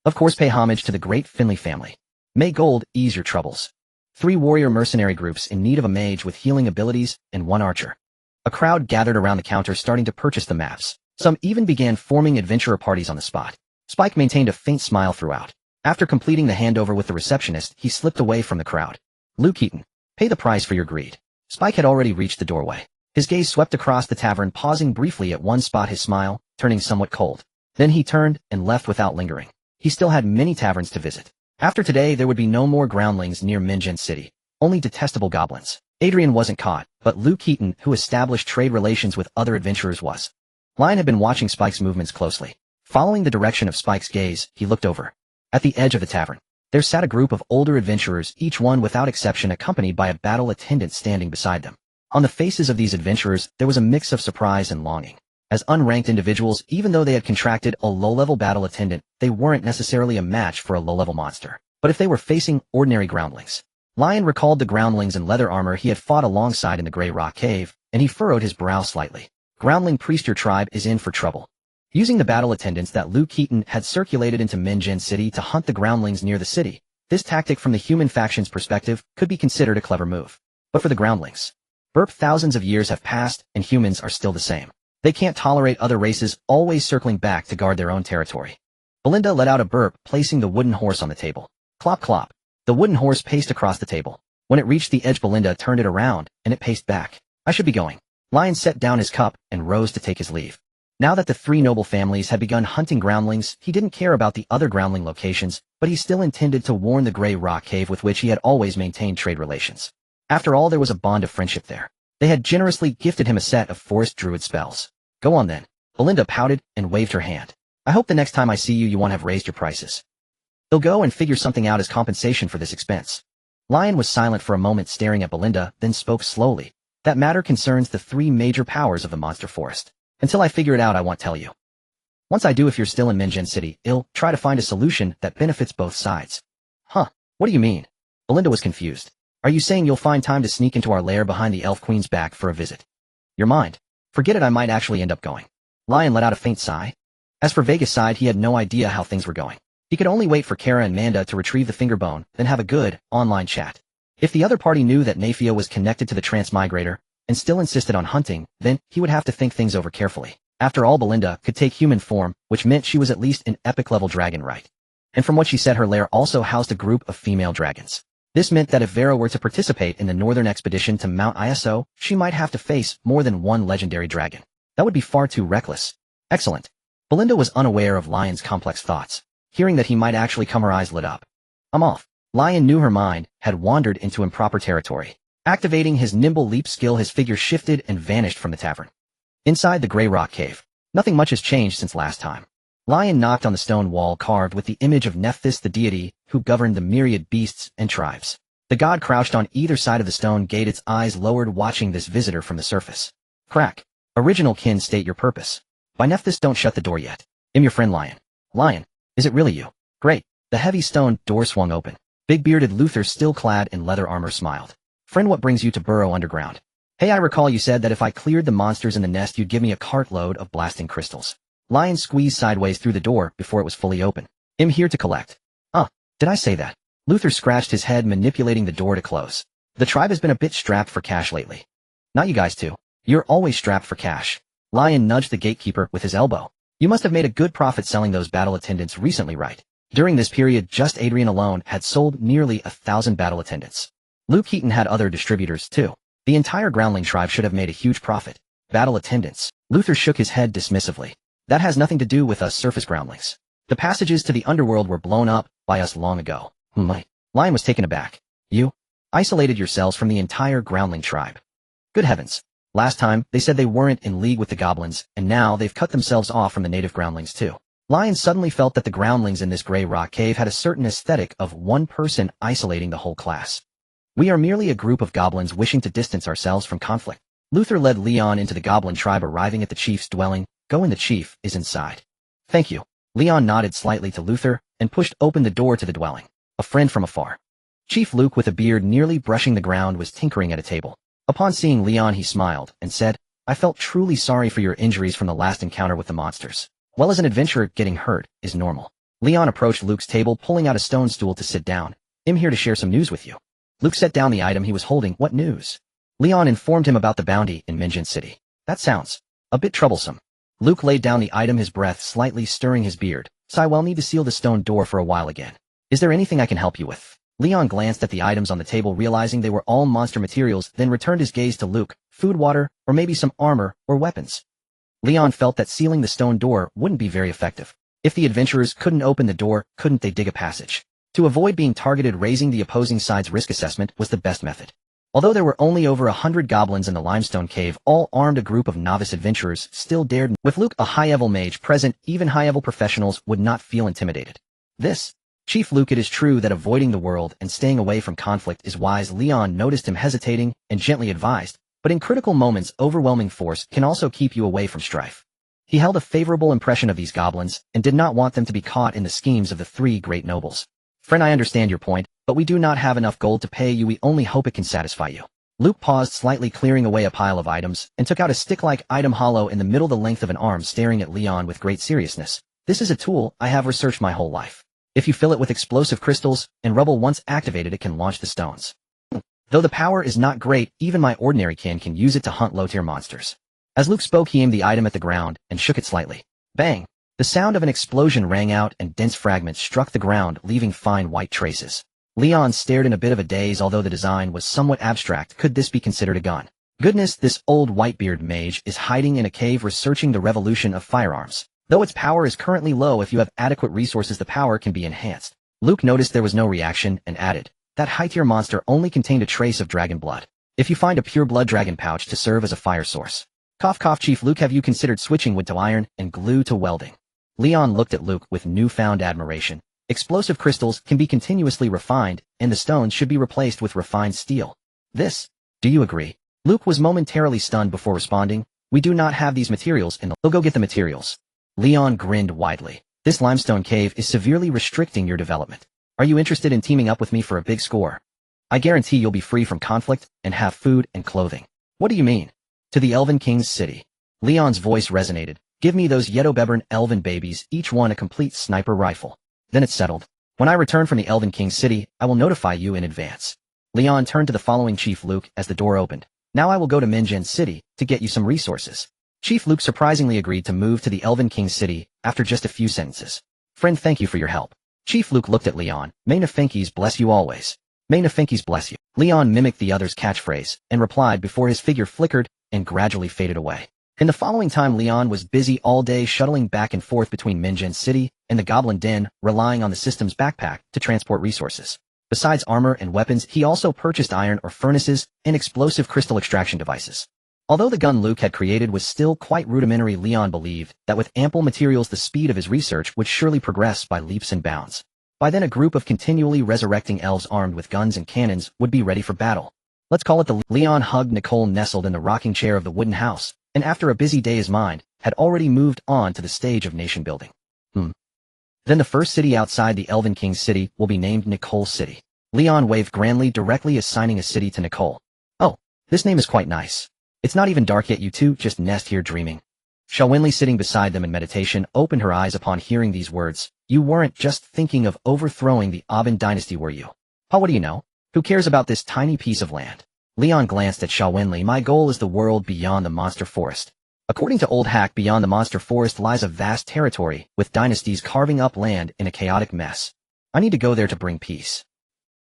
Of course, pay homage to the great Finley family. May gold ease your troubles. 3 warrior mercenary groups in need of a mage with healing abilities and 1 archer. A crowd gathered around the counter, starting to purchase the maps. Some even began forming adventurer parties on the spot. Spike maintained a faint smile throughout. After completing the handover with the receptionist, he slipped away from the crowd. Luke Keaton, pay the price for your greed. Spike had already reached the doorway. His gaze swept across the tavern, pausing briefly at one spot, his smile turning somewhat cold. Then he turned and left without lingering. He still had many taverns to visit. After today, there would be no more groundlings near Minjin City, only detestable goblins. Adrian wasn't caught, but Luke Keaton, who established trade relations with other adventurers, was. Lion had been watching Spike's movements closely. Following the direction of Spike's gaze, he looked over. At the edge of the tavern, there sat a group of older adventurers, each one without exception accompanied by a battle attendant standing beside them. On the faces of these adventurers, there was a mix of surprise and longing. As unranked individuals, even though they had contracted a low-level battle attendant, they weren't necessarily a match for a low-level monster. But if they were facing ordinary groundlings, Lion recalled the groundlings in leather armor he had fought alongside in the Grey Rock Cave, and he furrowed his brow slightly. Groundling priest, your tribe is in for trouble. Using the battle attendants that Luke Keaton had circulated into Minjin City to hunt the groundlings near the city, this tactic from the human faction's perspective could be considered a clever move. But for the groundlings, burp, thousands of years have passed and humans are still the same. They can't tolerate other races always circling back to guard their own territory. Belinda let out a burp, placing the wooden horse on the table. Clop clop. The wooden horse paced across the table. When it reached the edge, Belinda turned it around, and it paced back. I should be going. Lion set down his cup and rose to take his leave. Now that the 3 noble families had begun hunting groundlings, he didn't care about the other groundling locations, but he still intended to warn the Grey Rock Cave, with which he had always maintained trade relations. After all, there was a bond of friendship there. They had generously gifted him a set of forest druid spells. Go on then. Belinda pouted and waved her hand. I hope the next time I see you, you won't have raised your prices. They'll go and figure something out as compensation for this expense. Lion was silent for a moment, staring at Belinda, then spoke slowly. That matter concerns the 3 major powers of the monster forest. Until I figure it out, I won't tell you. Once I do, if you're still in Minjin City, I'll try to find a solution that benefits both sides. Huh, what do you mean? Belinda was confused. Are you saying you'll find time to sneak into our lair behind the Elf Queen's back for a visit? Your mind. Forget it, I might actually end up going. Lion let out a faint sigh. As for Vega's side, he had no idea how things were going. He could only wait for Kara and Manda to retrieve the finger bone, then have a good, online chat. If the other party knew that Nafia was connected to the transmigrator, and still insisted on hunting, then he would have to think things over carefully. After all, Belinda could take human form, which meant she was at least an epic-level dragon, right? And from what she said, her lair also housed a group of female dragons. This meant that if Vera were to participate in the northern expedition to Mount Iso, she might have to face more than one legendary dragon. That would be far too reckless. Excellent. Belinda was unaware of Lion's complex thoughts. Hearing that he might actually come, her eyes lit up. I'm off. Lion knew her mind had wandered into improper territory. Activating his nimble leap skill, his figure shifted and vanished from the tavern. Inside the gray rock cave, nothing much has changed since last time. Lion knocked on the stone wall carved with the image of Nephthys, the deity who governed the myriad beasts and tribes. The god crouched on either side of the stone gate, its eyes lowered, watching this visitor from the surface. Crack. Original kin, state your purpose. By Nephthys, don't shut the door yet. I'm your friend Lion. Lion, is it really you? Great. The heavy stone door swung open. Big-bearded Luther, still clad in leather armor, smiled. Friend, what brings you to burrow underground? Hey, I recall you said that if I cleared the monsters in the nest, you'd give me a cartload of blasting crystals. Lion squeezed sideways through the door before it was fully open. I'm here to collect. Did I say that? Luther scratched his head, manipulating the door to close. The tribe has been a bit strapped for cash lately. Not you guys too. You're always strapped for cash. Lion nudged the gatekeeper with his elbow. You must have made a good profit selling those battle attendants recently, right? During this period, just Adrian alone had sold nearly 1,000 battle attendants. Luke Heaton had other distributors too. The entire groundling tribe should have made a huge profit. Battle attendants. Luther shook his head dismissively. That has nothing to do with us surface groundlings. The passages to the underworld were blown up by us long ago. Lion was taken aback. You isolated yourselves from the entire groundling tribe. Good heavens. Last time, they said they weren't in league with the goblins, and now they've cut themselves off from the native groundlings too. Lion suddenly felt that the groundlings in this gray rock cave had a certain aesthetic of one person isolating the whole class. We are merely a group of goblins wishing to distance ourselves from conflict. Luther led Leon into the goblin tribe, arriving at the chief's dwelling. Go in, the chief is inside. Thank you. Leon nodded slightly to Luther and pushed open the door to the dwelling. A friend from afar. Chief Luke, with a beard nearly brushing the ground, was tinkering at a table. Upon seeing Leon, he smiled and said, I felt truly sorry for your injuries from the last encounter with the monsters. Well, as an adventurer, getting hurt is normal. Leon approached Luke's table, pulling out a stone stool to sit down. I'm here to share some news with you. Luke set down the item he was holding. What news? Leon informed him about the bounty in Minjin City. That sounds a bit troublesome. Luke laid down the item, his breath slightly stirring his beard. So I will need to seal the stone door for a while again. Is there anything I can help you with? Leon glanced at the items on the table, realizing they were all monster materials, then returned his gaze to Luke. Food, water, or maybe some armor or weapons. Leon felt that sealing the stone door wouldn't be very effective. If the adventurers couldn't open the door, couldn't they dig a passage? To avoid being targeted, raising the opposing side's risk assessment was the best method. Although there were only over 100 goblins in the limestone cave, all armed, a group of novice adventurers still dared. With Luke, a high-level mage, present, even high-level professionals would not feel intimidated. Chief Luke, it is true that avoiding the world and staying away from conflict is wise. Leon noticed him hesitating and gently advised, but in critical moments, overwhelming force can also keep you away from strife. He held a favorable impression of these goblins and did not want them to be caught in the schemes of the three great nobles. Friend, I understand your point, but we do not have enough gold to pay you. We only hope it can satisfy you. Luke paused slightly, clearing away a pile of items, and took out a stick-like item hollow in the middle, the length of an arm, staring at Leon with great seriousness. This is a tool I have researched my whole life. If you fill it with explosive crystals and rubble, once activated, it can launch the stones. Though the power is not great, even my ordinary kin can use it to hunt low-tier monsters. As Luke spoke, he aimed the item at the ground and shook it slightly. Bang! The sound of an explosion rang out and dense fragments struck the ground, leaving fine white traces. Leon stared in a bit of a daze. Although the design was somewhat abstract, could this be considered a gun? Goodness, this old whitebeard mage is hiding in a cave researching the revolution of firearms. Though its power is currently low, if you have adequate resources, the power can be enhanced. Luke noticed there was no reaction and added, that high-tier monster only contained a trace of dragon blood. If you find a pure blood dragon pouch to serve as a fire source. Cough cough. Chief Luke, have you considered switching wood to iron and glue to welding? Leon looked at Luke with newfound admiration. Explosive crystals can be continuously refined, and the stones should be replaced with refined steel. Do you agree? Luke was momentarily stunned before responding. We do not have these materials and we'll go get the materials. Leon grinned widely. This limestone cave is severely restricting your development. Are you interested in teaming up with me for a big score? I guarantee you'll be free from conflict and have food and clothing. What do you mean? To the Elven King's city. Leon's voice resonated. Give me those Yetobebern elven babies, each one a complete sniper rifle. Then it's settled. When I return from the Elven King's city, I will notify you in advance. Leon turned to the following Chief Luke as the door opened. Now I will go to Minjin City to get you some resources. Chief Luke surprisingly agreed to move to the Elven King's city after just a few sentences. Friend, thank you for your help. Chief Luke looked at Leon. May Nefenki's bless you always. May Nefenki's bless you. Leon mimicked the other's catchphrase and replied before his figure flickered and gradually faded away. In the following time, Leon was busy all day shuttling back and forth between Minjin City and the Goblin Den, relying on the system's backpack to transport resources. Besides armor and weapons, he also purchased iron ore furnaces and explosive crystal extraction devices. Although the gun Luke had created was still quite rudimentary, Leon believed that with ample materials the speed of his research would surely progress by leaps and bounds. By then a group of continually resurrecting elves armed with guns and cannons would be ready for battle. Let's call it the Leon hugged Nicole nestled in the rocking chair of the wooden house, and after a busy day his mind had already moved on to the stage of nation building. Then the first city outside the Elven King's city will be named Nicole City. Leon waved grandly, directly assigning a city to Nicole. Oh, this name is quite nice. It's not even dark yet, you two just nest here dreaming. Xiaowinli, sitting beside them in meditation, opened her eyes upon hearing these words. You weren't just thinking of overthrowing the Aubin dynasty, were you? Oh, what do you know? Who cares about this tiny piece of land? Leon glanced at Xiaowinli. My goal is the world beyond the monster forest. According to Old Hack, beyond the monster forest lies a vast territory, with dynasties carving up land in a chaotic mess. I need to go there to bring peace.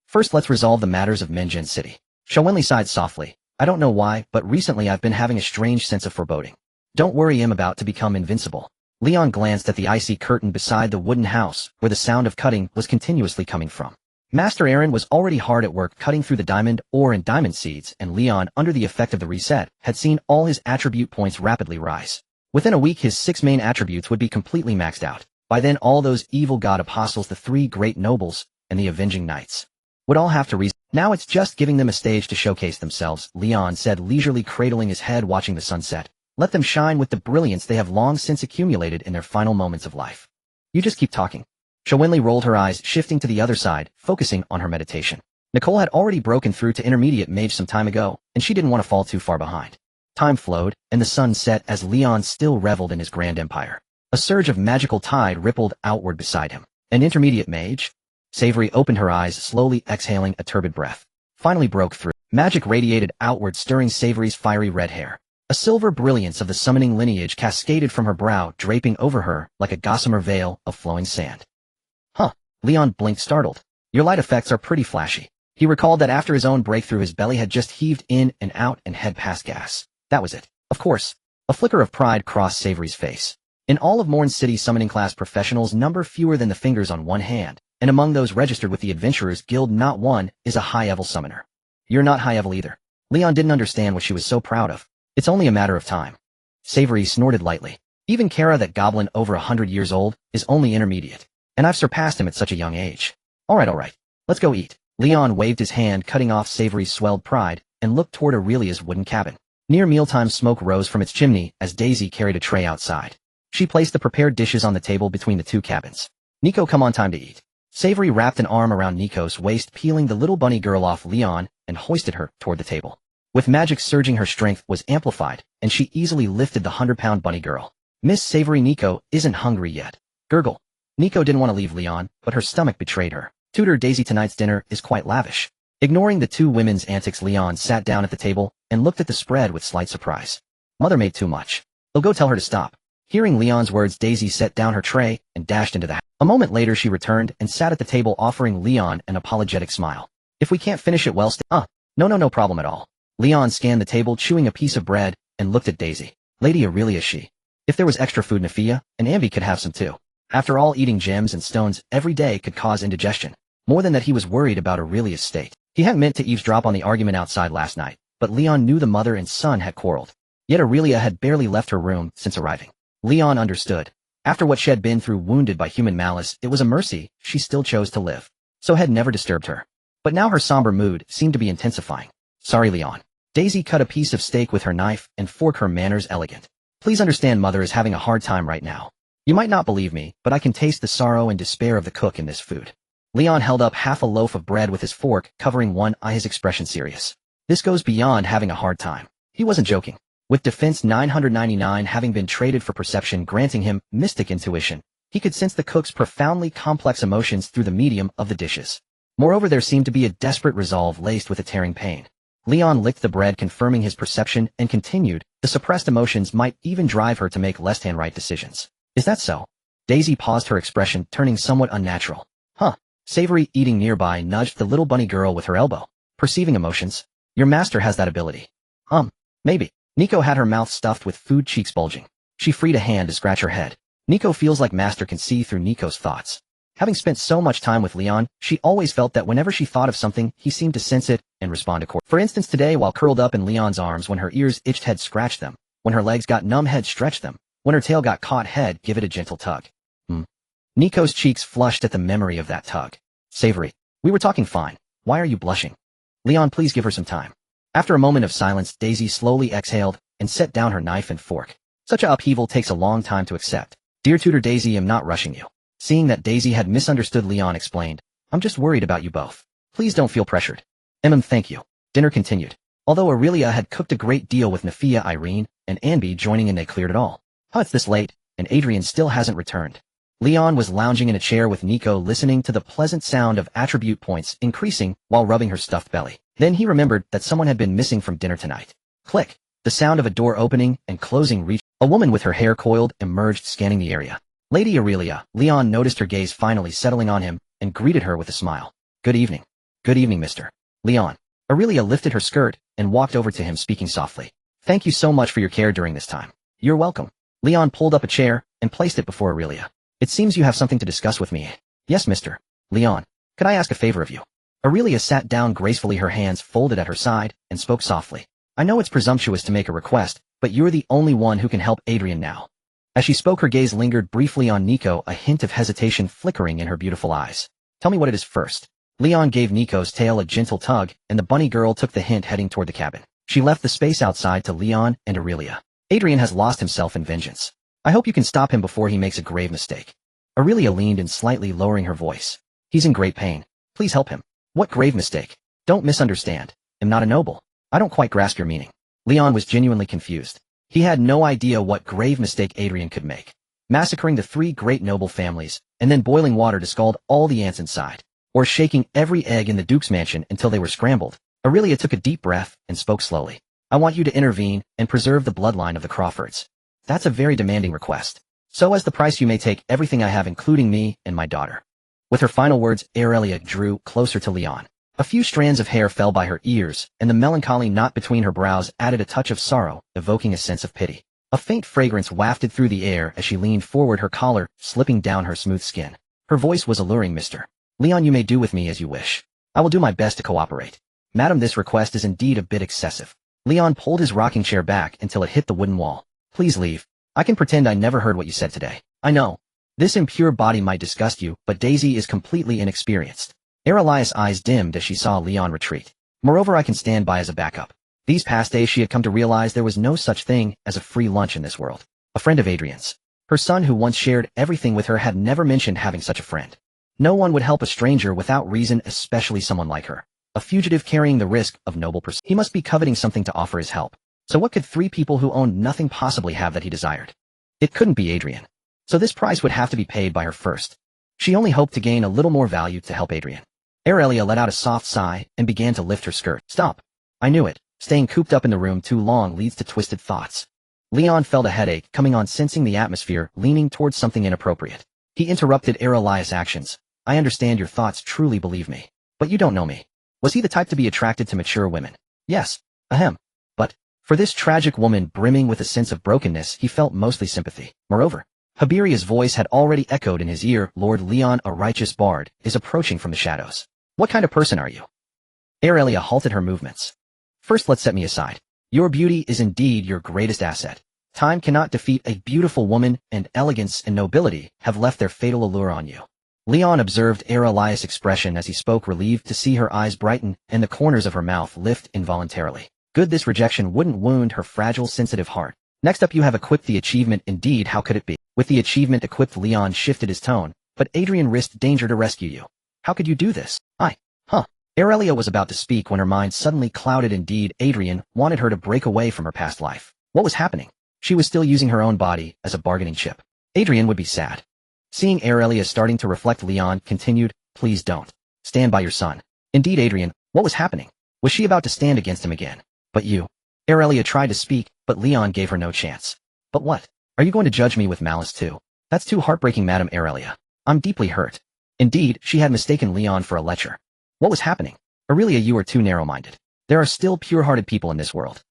First, let's resolve the matters of Minjin City. Xiaowinli sighed softly. I don't know why, but recently I've been having a strange sense of foreboding. Don't worry, I'm about to become invincible. Leon glanced at the icy curtain beside the wooden house, where the sound of cutting was continuously coming from. Master Aaron was already hard at work cutting through the diamond ore and diamond seeds, and Leon, under the effect of the reset, had seen all his attribute points rapidly rise. Within a week his 6 main attributes would be completely maxed out. By then all those evil god apostles, the 3 great nobles, and the avenging knights would all have to reason. Now it's just giving them a stage to showcase themselves, Leon said, leisurely cradling his head watching the sunset. Let them shine with the brilliance they have long since accumulated in their final moments of life. You just keep talking. Xiaowinli rolled her eyes, shifting to the other side, focusing on her meditation. Nicole had already broken through to intermediate mage some time ago, and she didn't want to fall too far behind. Time flowed, and the sun set as Leon still reveled in his grand empire. A surge of magical tide rippled outward beside him. An intermediate mage? Savory opened her eyes, slowly exhaling a turbid breath. Finally broke through. Magic radiated outward, stirring Savory's fiery red hair. A silver brilliance of the summoning lineage cascaded from her brow, draping over her like a gossamer veil of flowing sand. Huh. Leon blinked, startled. Your light effects are pretty flashy. He recalled that after his own breakthrough his belly had just heaved in and out and head past gas. That was it. Of course. A flicker of pride crossed Savory's face. In all of Morn City, summoning class professionals number fewer than the fingers on one hand, and among those registered with the Adventurers Guild not one is a high-level summoner. You're not high-level either. Leon didn't understand what she was so proud of. It's only a matter of time. Savory snorted lightly. Even Kara, that goblin over 100 years old, is only intermediate. And I've surpassed him at such a young age. Alright. Let's go eat. Leon waved his hand, cutting off Savory's swelled pride, and looked toward Aurelia's wooden cabin. Near mealtime, smoke rose from its chimney as Daisy carried a tray outside. She placed the prepared dishes on the table between the 2 cabins. Nico, come on, time to eat. Savory wrapped an arm around Nico's waist, peeling the little bunny girl off Leon, and hoisted her toward the table. With magic surging, her strength was amplified, and she easily lifted the 100-pound bunny girl. Miss Savory, Nico isn't hungry yet. Gurgle. Nico didn't want to leave Leon, but her stomach betrayed her. Tutor Daisy, tonight's dinner is quite lavish. Ignoring the 2 women's antics, Leon sat down at the table and looked at the spread with slight surprise. Mother made too much. I'll go tell her to stop. Hearing Leon's words, Daisy set down her tray and dashed into the house. A moment later she returned and sat at the table, offering Leon an apologetic smile. If we can't finish it, well, no problem at all. Leon scanned the table, chewing a piece of bread, and looked at Daisy. Lady Aurelia, if there was extra food, Nafia and Ambi could have some too. After all, eating gems and stones every day could cause indigestion. More than that, he was worried about Aurelia's state. He hadn't meant to eavesdrop on the argument outside last night, but Leon knew the mother and son had quarreled. Yet Aurelia had barely left her room since arriving. Leon understood. After what she had been through, wounded by human malice, it was a mercy she still chose to live. So had never disturbed her. But now her somber mood seemed to be intensifying. Sorry, Leon. Daisy cut a piece of steak with her knife and fork, her manners elegant. Please understand, Mother is having a hard time right now. You might not believe me, but I can taste the sorrow and despair of the cook in this food. Leon held up half a loaf of bread with his fork, covering one eye, his expression serious. This goes beyond having a hard time. He wasn't joking. With Defense 999 having been traded for Perception, granting him mystic intuition, he could sense the cook's profoundly complex emotions through the medium of the dishes. Moreover, there seemed to be a desperate resolve laced with a tearing pain. Leon licked the bread, confirming his perception, and continued, the suppressed emotions might even drive her to make less-than right decisions. Is that so? Daisy paused, her expression turning somewhat unnatural. Savory, eating nearby, nudged the little bunny girl with her elbow. Perceiving emotions? Your master has that ability. Maybe. Nico had her mouth stuffed with food, cheeks bulging. She freed a hand to scratch her head. Nico feels like Master can see through Nico's thoughts. Having spent so much time with Leon, she always felt that whenever she thought of something, he seemed to sense it and respond accordingly. For instance, today while curled up in Leon's arms, when her ears itched, head scratched them. When her legs got numb, head stretched them. When her tail got caught, head give it a gentle tug. Nico's cheeks flushed at the memory of that tug. Savory. We were talking fine. Why are you blushing? Leon, please give her some time. After a moment of silence, Daisy slowly exhaled and set down her knife and fork. Such a upheaval takes a long time to accept. Dear tutor Daisy, I'm not rushing you. Seeing that Daisy had misunderstood, Leon explained, I'm just worried about you both. Please don't feel pressured. Thank you. Dinner continued. Although Aurelia had cooked a great deal with Nafia, Irene, and Anby joining in, they cleared it all. It's this late, and Adrian still hasn't returned. Leon was lounging in a chair with Nico, listening to the pleasant sound of attribute points increasing while rubbing her stuffed belly. Then he remembered that someone had been missing from dinner tonight. Click. The sound of a door opening and closing reached. A woman with her hair coiled emerged, scanning the area. Lady Aurelia. Leon noticed her gaze finally settling on him and greeted her with a smile. Good evening. Good evening, Mr. Leon. Aurelia lifted her skirt and walked over to him, speaking softly. Thank you so much for your care during this time. You're welcome. Leon pulled up a chair and placed it before Aurelia. It seems you have something to discuss with me. Yes, Mr. Leon. Could I ask a favor of you? Aurelia sat down gracefully, her hands folded at her side, and spoke softly. I know it's presumptuous to make a request, but you're the only one who can help Adrian now. As she spoke, her gaze lingered briefly on Nico, a hint of hesitation flickering in her beautiful eyes. Tell me what it is first. Leon gave Nico's tail a gentle tug, and the bunny girl took the hint, heading toward the cabin. She left the space outside to Leon and Aurelia. Adrian has lost himself in vengeance. I hope you can stop him before he makes a grave mistake. Aurelia leaned in, slightly lowering her voice. He's in great pain. Please help him. What grave mistake? Don't misunderstand. I'm not a noble. I don't quite grasp your meaning. Leon was genuinely confused. He had no idea what grave mistake Adrian could make. Massacring the 3 great noble families, and then boiling water to scald all the ants inside. Or shaking every egg in the Duke's mansion until they were scrambled. Aurelia took a deep breath and spoke slowly. I want you to intervene and preserve the bloodline of the Crawfords. That's a very demanding request. So as the price you may take everything I have, including me and my daughter. With her final words, Aurelia drew closer to Leon. A few strands of hair fell by her ears, and the melancholy knot between her brows added a touch of sorrow, evoking a sense of pity. A faint fragrance wafted through the air as she leaned forward, her collar slipping down her smooth skin. Her voice was alluring. Mr. Leon, you may do with me as you wish. I will do my best to cooperate. Madam, this request is indeed a bit excessive. Leon pulled his rocking chair back until it hit the wooden wall. Please leave. I can pretend I never heard what you said today. I know. This impure body might disgust you, but Daisy is completely inexperienced. Aurelia's eyes dimmed as she saw Leon retreat. Moreover, I can stand by as a backup. These past days she had come to realize there was no such thing as a free lunch in this world. A friend of Adrian's. Her son, who once shared everything with her, had never mentioned having such a friend. No one would help a stranger without reason, especially someone like her. A fugitive carrying the risk of noble pursuit. He must be coveting something to offer his help. So what could 3 people who owned nothing possibly have that he desired? It couldn't be Adrian. So this price would have to be paid by her first. She only hoped to gain a little more value to help Adrian. Aurelia let out a soft sigh and began to lift her skirt. Stop. I knew it. Staying cooped up in the room too long leads to twisted thoughts. Leon felt a headache coming on, sensing the atmosphere, leaning towards something inappropriate. He interrupted Aurelia's actions. I understand your thoughts, truly, believe me. But you don't know me. Was he the type to be attracted to mature women? Yes. Ahem. But for this tragic woman brimming with a sense of brokenness, he felt mostly sympathy. Moreover, Habiria's voice had already echoed in his ear. Lord Leon, a righteous bard, is approaching from the shadows. What kind of person are you? Aurelia halted her movements. First, let's set me aside. Your beauty is indeed your greatest asset. Time cannot defeat a beautiful woman, and elegance and nobility have left their fatal allure on you. Leon observed Aurelia's expression as he spoke, relieved to see her eyes brighten and the corners of her mouth lift involuntarily. Good, this rejection wouldn't wound her fragile, sensitive heart. Next up, you have equipped the achievement. Indeed, how could it be? With the achievement equipped, Leon shifted his tone, but Adrian risked danger to rescue you. How could you do this? Aurelia was about to speak when her mind suddenly clouded. Indeed, Adrian wanted her to break away from her past life. What was happening? She was still using her own body as a bargaining chip. Adrian would be sad. Seeing Aurelia starting to reflect, Leon continued, please don't. Stand by your son. Indeed, Adrian, what was happening? Was she about to stand against him again? But you. Aurelia tried to speak, but Leon gave her no chance. But what? Are you going to judge me with malice too? That's too heartbreaking, Madam Aurelia. I'm deeply hurt. Indeed, she had mistaken Leon for a lecher. What was happening? Aurelia, you are too narrow-minded. There are still pure-hearted people in this world.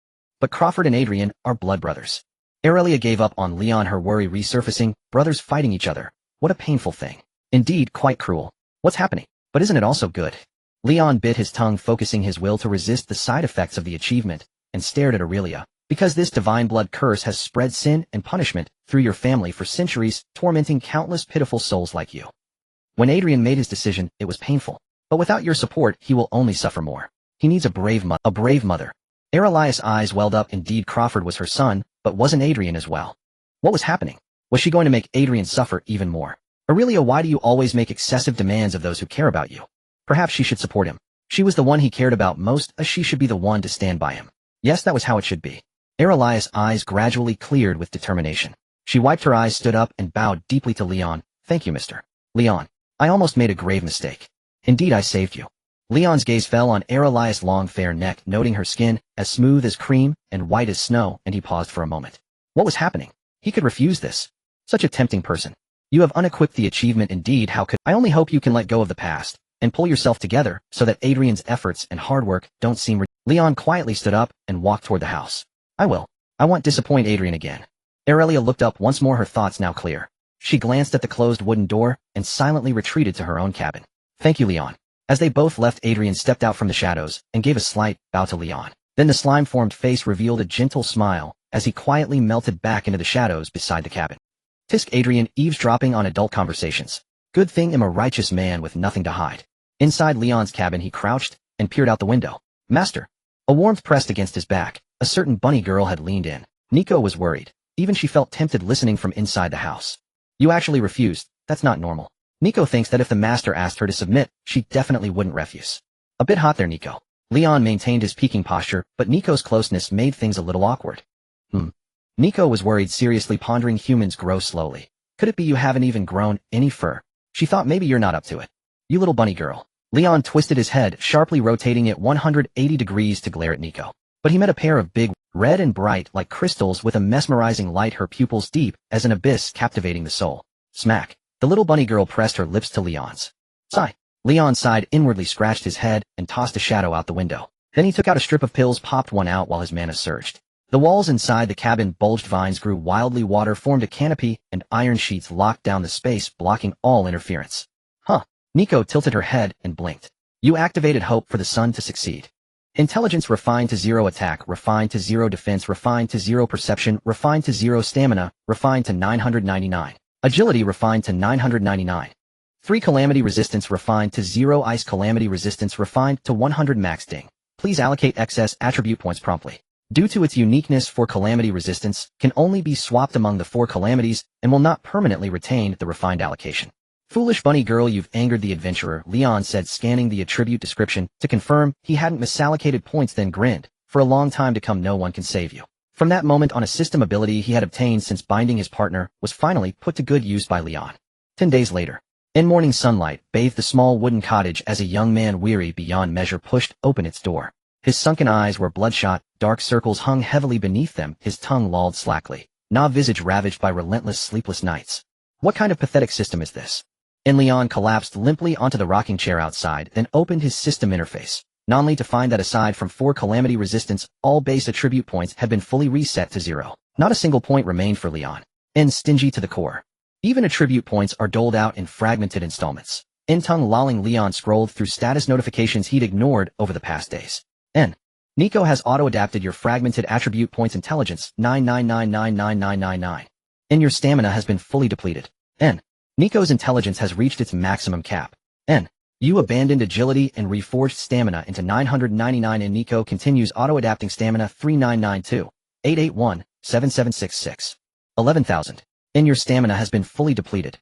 But Crawford and Adrian are blood brothers. Aurelia gave up on Leon, her worry resurfacing, brothers fighting each other. What a painful thing. Indeed, quite cruel. What's happening? But isn't it also good? Leon bit his tongue, focusing his will to resist the side effects of the achievement, and stared at Aurelia. Because this divine blood curse has spread sin and punishment through your family for centuries, tormenting countless pitiful souls like you. When Adrian made his decision, it was painful. But without your support, he will only suffer more. He needs a brave mother. Aurelia's eyes welled up. Indeed, Crawford was her son, but wasn't Adrian as well? What was happening? Was she going to make Adrian suffer even more? Aurelia, why do you always make excessive demands of those who care about you? Perhaps she should support him. She was the one he cared about most, as she should be the one to stand by him. Yes, that was how it should be. Aurelia's eyes gradually cleared with determination. She wiped her eyes, stood up, and bowed deeply to Leon. Thank you, Mr. Leon. I almost made a grave mistake. Indeed, I saved you. Leon's gaze fell on Aurelia's long fair neck, noting her skin, as smooth as cream and white as snow, and he paused for a moment. What was happening? He could refuse this. Such a tempting person. You have unequipped the achievement. Indeed, how could I only hope you can let go of the past and pull yourself together so that Adrian's efforts and hard work don't seem Leon quietly stood up and walked toward the house. I will. I won't disappoint Adrian again. Aurelia looked up once more, her thoughts now clear. She glanced at the closed wooden door and silently retreated to her own cabin. Thank you, Leon. As they both left, Adrian stepped out from the shadows and gave a slight bow to Leon. Then the slime-formed face revealed a gentle smile as he quietly melted back into the shadows beside the cabin. Tisk, Adrian, eavesdropping on adult conversations. Good thing I'm a righteous man with nothing to hide. Inside Leon's cabin, he crouched and peered out the window. Master. A warmth pressed against his back. A certain bunny girl had leaned in. Nico was worried. Even she felt tempted listening from inside the house. You actually refused. That's not normal. Nico thinks that if the master asked her to submit, she definitely wouldn't refuse. A bit hot there, Nico. Leon maintained his peaking posture, but Nico's closeness made things a little awkward. Nico was worried, seriously pondering. Humans grow slowly. Could it be you haven't even grown any fur? She thought maybe you're not up to it. You little bunny girl. Leon twisted his head, sharply rotating it 180 degrees to glare at Nico. But he met a pair of big, red and bright like crystals with a mesmerizing light, her pupils deep as an abyss, captivating the soul. Smack. The little bunny girl pressed her lips to Leon's. Sigh. Leon sighed inwardly, scratched his head, and tossed a shadow out the window. Then he took out a strip of pills, popped one out while his mana surged. The walls inside the cabin bulged, vines grew wildly, water formed a canopy, and iron sheets locked down the space, blocking all interference. Huh. Nico tilted her head and blinked. You activated hope for the sun to succeed. Intelligence refined to 0, attack refined to 0, defense refined to 0, perception refined to 0, stamina refined to 999. Agility refined to 999. 3 calamity resistance refined to 0, ice calamity resistance refined to 100, max ding. Please allocate excess attribute points promptly. Due to its uniqueness, 4 calamity resistance can only be swapped among the 4 calamities and will not permanently retain the refined allocation. Foolish bunny girl, you've angered the adventurer, Leon said, scanning the attribute description to confirm he hadn't misallocated points, then grinned. For a long time to come, no one can save you. From that moment on, a system ability he had obtained since binding his partner was finally put to good use by Leon. 10 days later. In morning sunlight bathed the small wooden cottage as a young man, weary beyond measure, pushed open its door. His sunken eyes were bloodshot, dark circles hung heavily beneath them, his tongue lolled slackly, visage ravaged by relentless sleepless nights. What kind of pathetic system is this? And Leon collapsed limply onto the rocking chair outside, then opened his system interface, only to find that aside from 4 calamity resistance, all base attribute points had been fully reset to 0. Not a single point remained for Leon. And stingy to the core. Even attribute points are doled out in fragmented installments. Tongue lolling, Leon scrolled through status notifications he'd ignored over the past days. Nico has auto-adapted your fragmented attribute points, intelligence 999999999. Your stamina has been fully depleted. Nico's intelligence has reached its maximum cap. You abandoned agility and reforged stamina into 999, and Nico continues auto-adapting stamina 3992 881 7766 11,000. Your stamina has been fully depleted.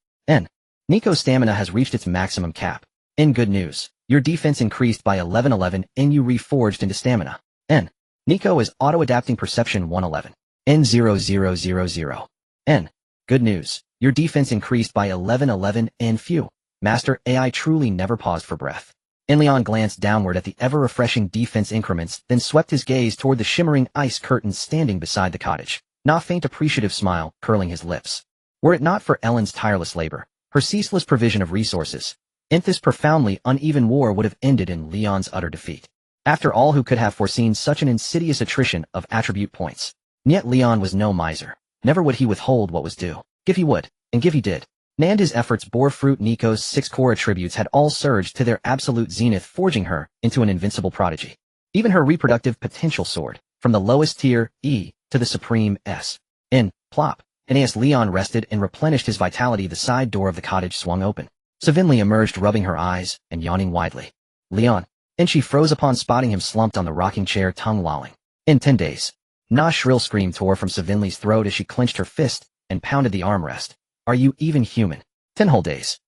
Nico's stamina has reached its maximum cap. Good news. Your defense increased by 1111 and you reforged into stamina. Nico is auto-adapting perception 111. 0000. Good news. Your defense increased by 1111 and phew. Master AI truly never paused for breath. Leon glanced downward at the ever-refreshing defense increments, then swept his gaze toward the shimmering ice curtains standing beside the cottage. A faint appreciative smile curling his lips. Were it not for Ellen's tireless labor, her ceaseless provision of resources, this profoundly uneven war would have ended in Leon's utter defeat. After all, who could have foreseen such an insidious attrition of attribute points? And yet Leon was no miser. Never would he withhold what was due. Give he would, and give he did. And his efforts bore fruit. Nico's 6 core attributes had all surged to their absolute zenith, forging her into an invincible prodigy. Even her reproductive potential soared, from the lowest tier, E, to the supreme S. In, plop, and as Leon rested and replenished his vitality, the side door of the cottage swung open. Savinley emerged, rubbing her eyes and yawning widely. Leon. And she froze upon spotting him slumped on the rocking chair, tongue lolling. In 10 days. Na's shrill scream tore from Savinley's throat as she clenched her fist and pounded the armrest. Are you even human? 10 whole days.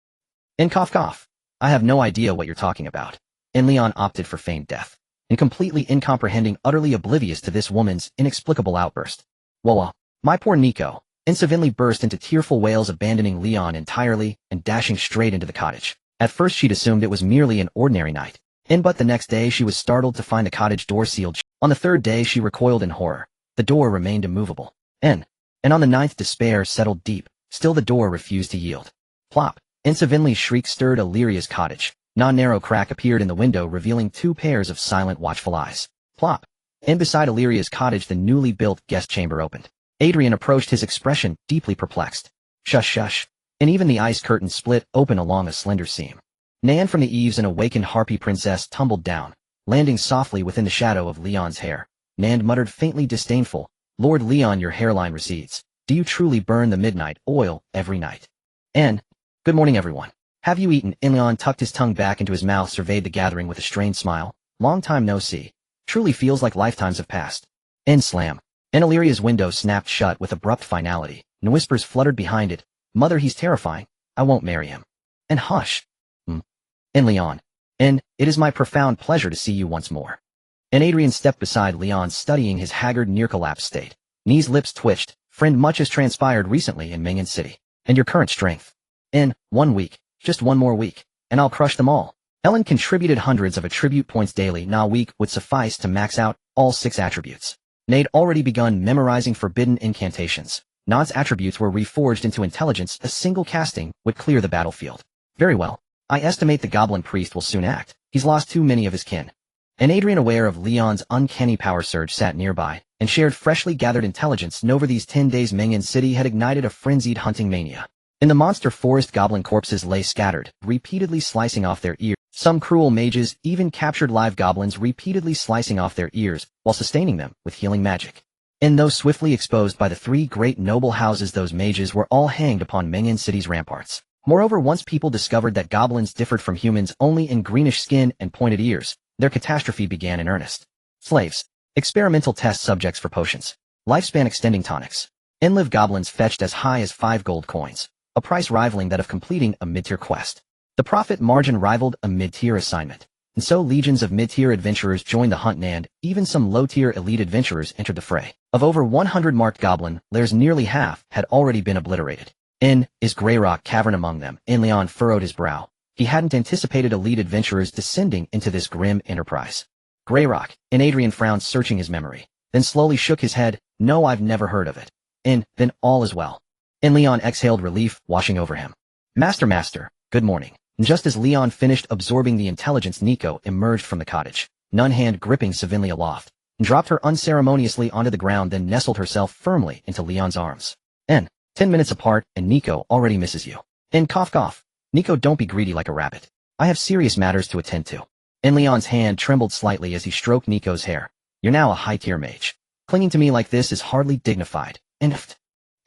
And cough cough. I have no idea what you're talking about. And Leon opted for feigned death. And completely incomprehending, utterly oblivious to this woman's inexplicable outburst. Whoa, my poor Nico. And Savinley burst into tearful wails, abandoning Leon entirely and dashing straight into the cottage. At first she'd assumed it was merely an ordinary night. But the next day she was startled to find the cottage door sealed. On the 3rd day she recoiled in horror. The door remained immovable. And on the 9th despair settled deep. Still the door refused to yield. Plop. And Savinley's shriek stirred Illyria's cottage. A narrow crack appeared in the window, revealing 2 pairs of silent, watchful eyes. Plop. And beside Illyria's cottage the newly built guest chamber opened. Adrian approached, his expression deeply perplexed. Shush shush. And even the ice curtain split open along a slender seam. Nan from the eaves, an awakened harpy princess, tumbled down, landing softly within the shadow of Leon's hair. Nan muttered faintly disdainful, Lord Leon, your hairline recedes. Do you truly burn the midnight oil every night? And, good morning everyone. Have you eaten? And Leon tucked his tongue back into his mouth, surveyed the gathering with a strained smile. Long time no see. Truly feels like lifetimes have passed. And slam. And Illyria's window snapped shut with abrupt finality, and whispers fluttered behind it. Mother, he's terrifying. I won't marry him. And hush. And Leon. And, it is my profound pleasure to see you once more. And Adrian stepped beside Leon, studying his haggard, near-collapsed state. Nee's lips twitched. Friend, much has transpired recently in Mingyan City. And your current strength. In 1 week, just 1 more week, and I'll crush them all. Ellen contributed hundreds of attribute points daily. A week would suffice to max out all 6 attributes. Nay'd already begun memorizing forbidden incantations. Nod's attributes were reforged into intelligence. A single casting would clear the battlefield. Very well. I estimate the goblin priest will soon act. He's lost too many of his kin. And Adrian, aware of Leon's uncanny power surge, sat nearby and shared freshly gathered intelligence. And over these 10 days Mingyan City had ignited a frenzied hunting mania. In the monster forest, goblin corpses lay scattered, repeatedly slicing off their ears. Some cruel mages even captured live goblins, repeatedly slicing off their ears while sustaining them with healing magic. And though swiftly exposed by the 3 great noble houses, those mages were all hanged upon Mingyan City's ramparts. Moreover, once people discovered that goblins differed from humans only in greenish skin and pointed ears, their catastrophe began in earnest. Slaves. Experimental test subjects for potions. Lifespan extending tonics. And live goblins fetched as high as 5 gold coins, a price rivaling that of completing a mid-tier quest. The profit margin rivaled a mid-tier assignment. And so legions of mid-tier adventurers joined the hunt, and even some low-tier elite adventurers entered the fray. Of over 100 marked goblin lairs, nearly half had already been obliterated. In is Grey Rock Cavern among them, and Leon furrowed his brow. He hadn't anticipated elite adventurers descending into this grim enterprise. Grey Rock, and Adrian frowned, searching his memory, then slowly shook his head. No, I've never heard of it. And then all is well. And Leon exhaled relief, washing over him. Master, good morning. And just as Leon finished absorbing the intelligence, Nico emerged from the cottage, one hand gripping Savinley aloft, and dropped her unceremoniously onto the ground, then nestled herself firmly into Leon's arms. And 10 minutes apart, and Nico already misses you. And cough cough. Nico, don't be greedy like a rabbit. I have serious matters to attend to. And Leon's hand trembled slightly as he stroked Nico's hair. You're now a high-tier mage. Clinging to me like this is hardly dignified. And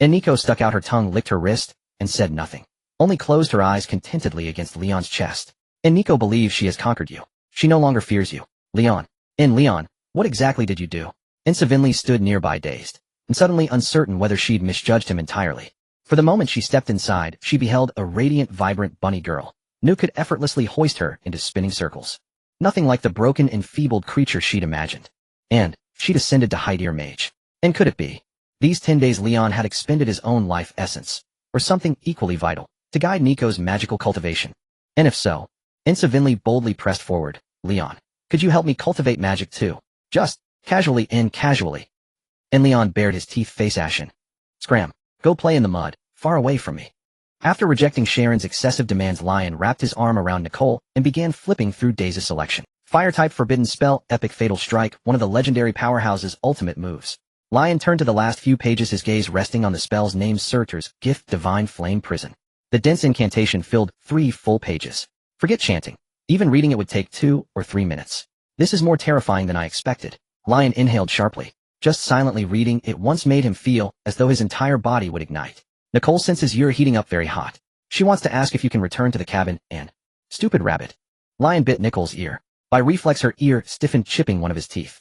Nico stuck out her tongue, licked her wrist, and said nothing. Only closed her eyes contentedly against Leon's chest. And Nico believes she has conquered you. She no longer fears you. Leon. And Leon, what exactly did you do? And Savinley stood nearby, dazed, and suddenly uncertain whether she'd misjudged him entirely. For the moment she stepped inside, she beheld a radiant, vibrant bunny girl, who could effortlessly hoist her into spinning circles. Nothing like the broken, enfeebled creature she'd imagined. And she'd ascended to high-tier mage. And could it be? These 10 days Leon had expended his own life essence, or something equally vital, to guide Nico's magical cultivation. And if so, and Savinley boldly pressed forward, Leon, could you help me cultivate magic too? Just casually and casually. And Leon bared his teeth, face ashen. Scram. Go play in the mud, far away from me. After rejecting Sharon's excessive demands, Lion wrapped his arm around Nicole and began flipping through Daisy's selection. Fire-type forbidden spell, epic fatal strike, one of the legendary powerhouse's ultimate moves. Lion turned to the last few pages, his gaze resting on the spell's name, Searcher's Gift, Divine Flame Prison. The dense incantation filled 3 full pages. Forget chanting. Even reading it would take 2 or 3 minutes. This is more terrifying than I expected. Lion inhaled sharply. Just silently reading it once made him feel as though his entire body would ignite. Nicole senses you're heating up very hot. She wants to ask if you can return to the cabin and... Stupid rabbit. Lion bit Nicole's ear. By reflex her ear stiffened, chipping one of his teeth.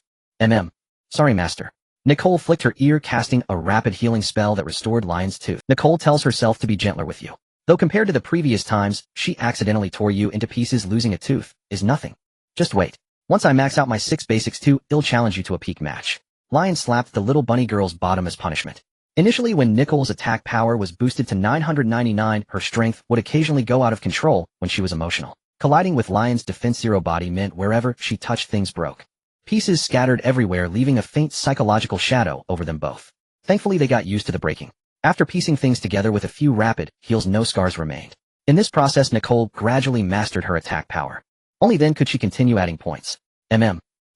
Sorry, master. Nicole flicked her ear, casting a rapid healing spell that restored Lion's tooth. Nicole tells herself to be gentler with you. Though compared to the previous times, she accidentally tore you into pieces, losing a tooth is nothing. Just wait. Once I max out my 6 basics too, I'll challenge you to a peak match. Lion slapped the little bunny girl's bottom as punishment. Initially, when Nicole's attack power was boosted to 999, her strength would occasionally go out of control when she was emotional. Colliding with Lion's defense zero body meant wherever she touched things broke. Pieces scattered everywhere, leaving a faint psychological shadow over them both. Thankfully, they got used to the breaking. After piecing things together with a few rapid heals, no scars remained. In this process, Nicole gradually mastered her attack power. Only then could she continue adding points.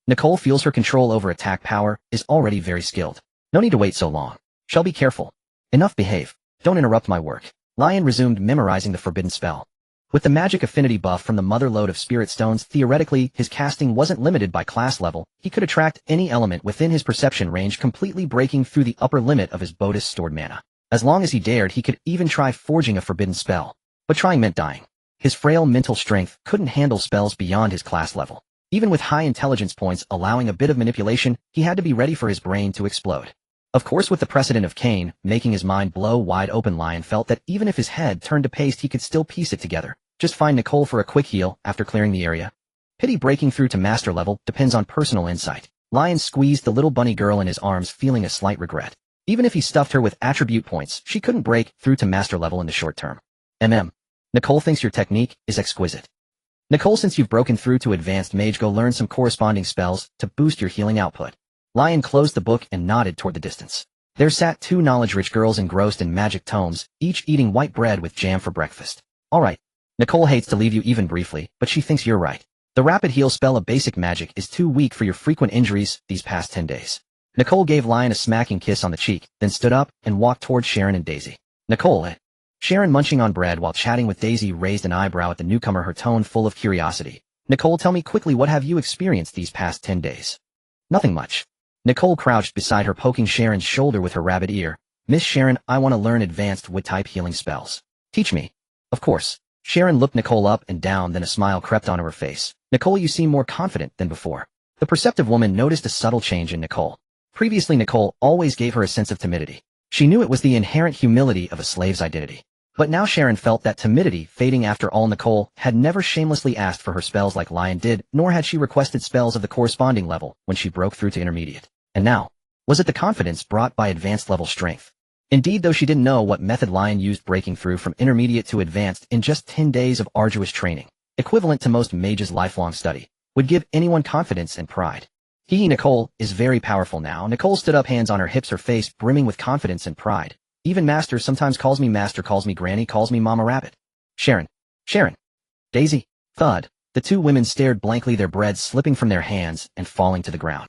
Nicole feels her control over attack power is already very skilled. No need to wait so long. Shall be careful. Enough, behave. Don't interrupt my work. Lion resumed memorizing the forbidden spell. With the magic affinity buff from the mother lode of spirit stones, theoretically, his casting wasn't limited by class level. He could attract any element within his perception range, completely breaking through the upper limit of his Bodhi's stored mana. As long as he dared, he could even try forging a forbidden spell. But trying meant dying. His frail mental strength couldn't handle spells beyond his class level. Even with high intelligence points allowing a bit of manipulation, he had to be ready for his brain to explode. Of course, with the precedent of Cain making his mind blow wide open, Lion felt that even if his head turned to paste, he could still piece it together. Just find Nicole for a quick heal after clearing the area. Pity breaking through to master level depends on personal insight. Lion squeezed the little bunny girl in his arms, feeling a slight regret. Even if he stuffed her with attribute points, she couldn't break through to master level in the short term. Nicole thinks your technique is exquisite. Nicole, since you've broken through to advanced mage, go learn some corresponding spells to boost your healing output. Lion closed the book and nodded toward the distance. There sat 2 knowledge-rich girls engrossed in magic tomes, each eating white bread with jam for breakfast. All right. Nicole hates to leave you even briefly, but she thinks you're right. The rapid heal spell of basic magic is too weak for your frequent injuries these past 10 days. Nicole gave Lion a smacking kiss on the cheek, then stood up and walked toward Sharon and Daisy. Nicole, Sharon, munching on bread while chatting with Daisy, raised an eyebrow at the newcomer, her tone full of curiosity. Nicole, tell me quickly, what have you experienced these past 10 days? Nothing much. Nicole crouched beside her, poking Sharon's shoulder with her rabbit ear. Miss Sharon, I want to learn advanced wood-type healing spells. Teach me. Of course. Sharon looked Nicole up and down, then a smile crept onto her face. Nicole, you seem more confident than before. The perceptive woman noticed a subtle change in Nicole. Previously, Nicole always gave her a sense of timidity. She knew it was the inherent humility of a slave's identity. But now Sharon felt that timidity fading. After all, Nicole had never shamelessly asked for her spells like Lion did, nor had she requested spells of the corresponding level when she broke through to intermediate. And now, was it the confidence brought by advanced level strength? Indeed, though she didn't know what method Lion used, breaking through from intermediate to advanced in just 10 days of arduous training, equivalent to most mages' lifelong study, would give anyone confidence and pride. Nicole is very powerful now. Nicole stood up, hands on her hips, her face brimming with confidence and pride. Even Master sometimes calls me Master, calls me Granny, calls me Mama Rabbit. Sharon. Daisy. Thud. The 2 women stared blankly, their bread slipping from their hands and falling to the ground.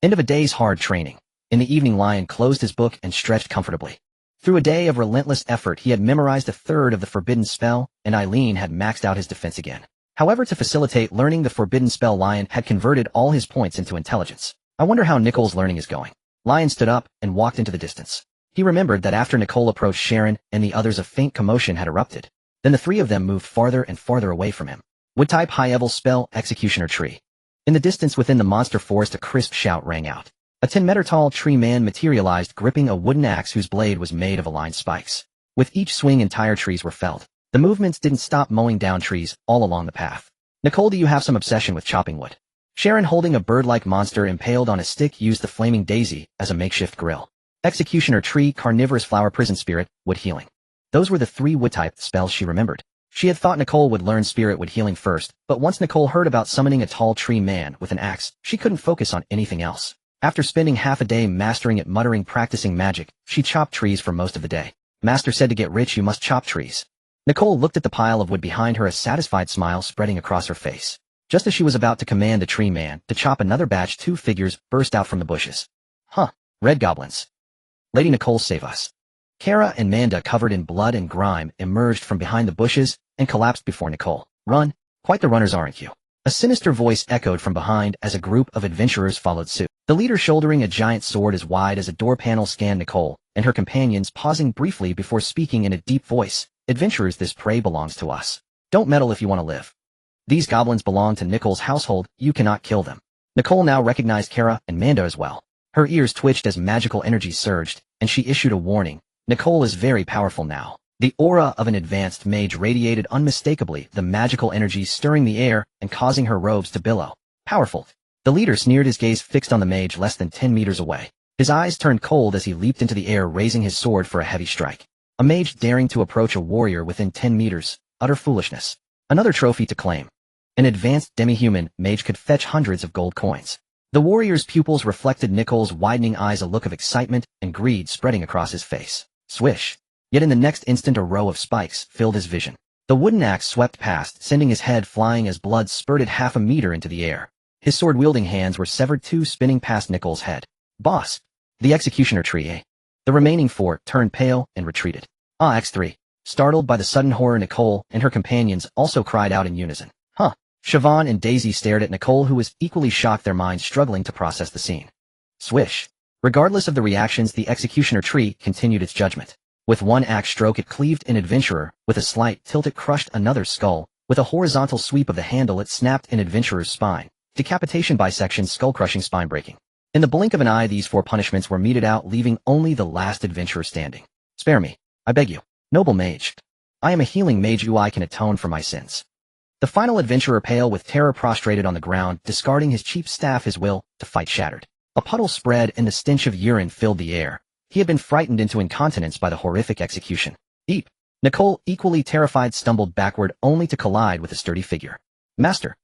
End of a day's hard training. In the evening, Lion closed his book and stretched comfortably. Through a day of relentless effort, he had memorized 1/3 of the forbidden spell, and Eileen had maxed out his defense again. However, to facilitate learning the forbidden spell, Lion had converted all his points into intelligence. I wonder how Nicole's learning is going. Lion stood up and walked into the distance. He remembered that after Nicole approached Sharon and the others, a faint commotion had erupted. Then the 3 of them moved farther and farther away from him. Wood-type high-level spell, Executioner Tree. In the distance within the monster forest, a crisp shout rang out. A 10-meter-tall tree man materialized, gripping a wooden axe whose blade was made of aligned spikes. With each swing, entire trees were felled. The movements didn't stop, mowing down trees all along the path. Nicole, do you have some obsession with chopping wood? Sharon, holding a bird-like monster impaled on a stick, used the flaming daisy as a makeshift grill. Executioner Tree, carnivorous flower, prison spirit, wood healing. Those were the 3 wood-type spells she remembered. She had thought Nicole would learn spirit wood healing first, but once Nicole heard about summoning a tall tree man with an axe, she couldn't focus on anything else. After spending half a day mastering it, muttering, practicing magic, she chopped trees for most of the day. Master said to get rich you must chop trees. Nicole looked at the pile of wood behind her, a satisfied smile spreading across her face. Just as she was about to command the tree man to chop another batch, two figures burst out from the bushes. Huh, red goblins. Lady Nicole, save us. Kara and Manda, covered in blood and grime, emerged from behind the bushes and collapsed before Nicole. Run, quite the runners, aren't you? A sinister voice echoed from behind as a group of adventurers followed suit. The leader, shouldering a giant sword as wide as a door panel, scanned Nicole and her companions, pausing briefly before speaking in a deep voice. Adventurers, this prey belongs to us. Don't meddle if you want to live. These goblins belong to Nicole's household, you cannot kill them. Nicole now recognized Kara and Manda as well. Her ears twitched as magical energy surged, and she issued a warning. Nicole is very powerful now. The aura of an advanced mage radiated unmistakably, the magical energy stirring the air and causing her robes to billow. Powerful. The leader sneered, his gaze fixed on the mage less than 10 meters away. His eyes turned cold as he leaped into the air, raising his sword for a heavy strike. A mage daring to approach a warrior within 10 meters. Utter foolishness. Another trophy to claim. An advanced demi-human mage could fetch hundreds of gold coins. The warrior's pupils reflected Nicole's widening eyes, a look of excitement and greed spreading across his face. Swish. Yet in the next instant a row of spikes filled his vision. The wooden axe swept past, sending his head flying as blood spurted half a meter into the air. His sword-wielding hands were severed, two spinning past Nicole's head. Boss. The executioner tree, eh? The remaining four turned pale and retreated. X3. Startled by the sudden horror, Nicole and her companions also cried out in unison. Huh. Siobhan and Daisy stared at Nicole, who was equally shocked, their minds struggling to process the scene. Swish. Regardless of the reactions, the executioner tree continued its judgment. With one axe stroke it cleaved an adventurer, with a slight tilt it crushed another's skull, with a horizontal sweep of the handle it snapped an adventurer's spine. Decapitation, bisection, skull-crushing, spine-breaking. In the blink of an eye these four punishments were meted out, leaving only the last adventurer standing. Spare me, I beg you, noble mage. I am a healing mage, I can atone for my sins. The final adventurer, pale with terror, prostrated on the ground, discarding his cheap staff, his will to fight shattered. A puddle spread and the stench of urine filled the air. He had been frightened into incontinence by the horrific execution. Eep. Nicole, equally terrified, stumbled backward only to collide with a sturdy figure. Master.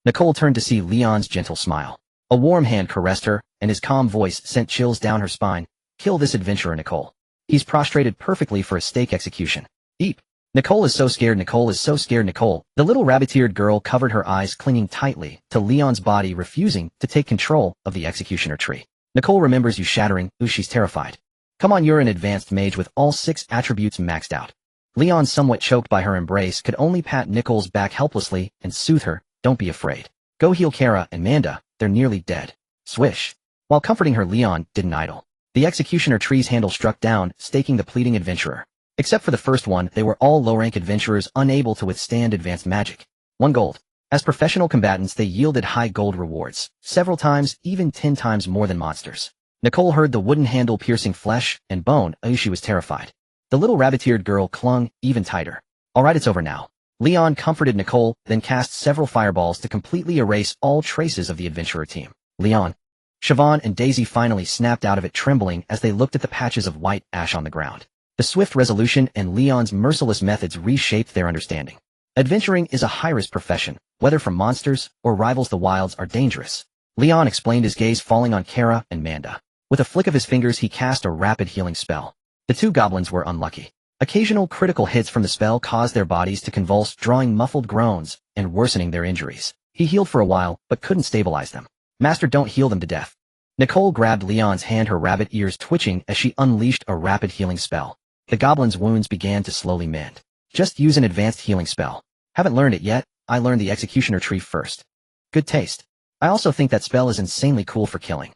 Nicole turned to see Leon's gentle smile. A warm hand caressed her, and his calm voice sent chills down her spine. Kill this adventurer, Nicole. He's prostrated perfectly for a stake execution. Eep. Nicole is so scared, Nicole is so scared, Nicole. The little rabbit-eared girl covered her eyes, clinging tightly to Leon's body, refusing to take control of the executioner tree. Nicole remembers you shattering. Ooh, she's terrified. Come on, you're an advanced mage with all 6 attributes maxed out. Leon, somewhat choked by her embrace, could only pat Nicole's back helplessly and soothe her. Don't be afraid. Go heal Kara and Manda, they're nearly dead. Swish. While comforting her, Leon didn't idle. The executioner tree's handle struck down, staking the pleading adventurer. Except for the first one, they were all low-rank adventurers unable to withstand advanced magic. 1 gold. As professional combatants they yielded high gold rewards, several times, even 10 times more than monsters. Nicole heard the wooden handle piercing flesh and bone. She was terrified. The little rabbit-eared girl clung even tighter. Alright, it's over now. Leon comforted Nicole, then cast several fireballs to completely erase all traces of the adventurer team. Leon. Siobhan and Daisy finally snapped out of it, trembling as they looked at the patches of white ash on the ground. The swift resolution and Leon's merciless methods reshaped their understanding. Adventuring is a high-risk profession, whether from monsters or rivals the wilds are dangerous. Leon explained, his gaze falling on Kara and Manda. With a flick of his fingers he cast a rapid healing spell. The 2 goblins were unlucky. Occasional critical hits from the spell caused their bodies to convulse, drawing muffled groans and worsening their injuries. He healed for a while, but couldn't stabilize them. Master, don't heal them to death. Nicole grabbed Leon's hand, her rabbit ears twitching as she unleashed a rapid healing spell. The goblin's wounds began to slowly mend. Just use an advanced healing spell. Haven't learned it yet, I learned the executioner tree first. Good taste. I also think that spell is insanely cool for killing.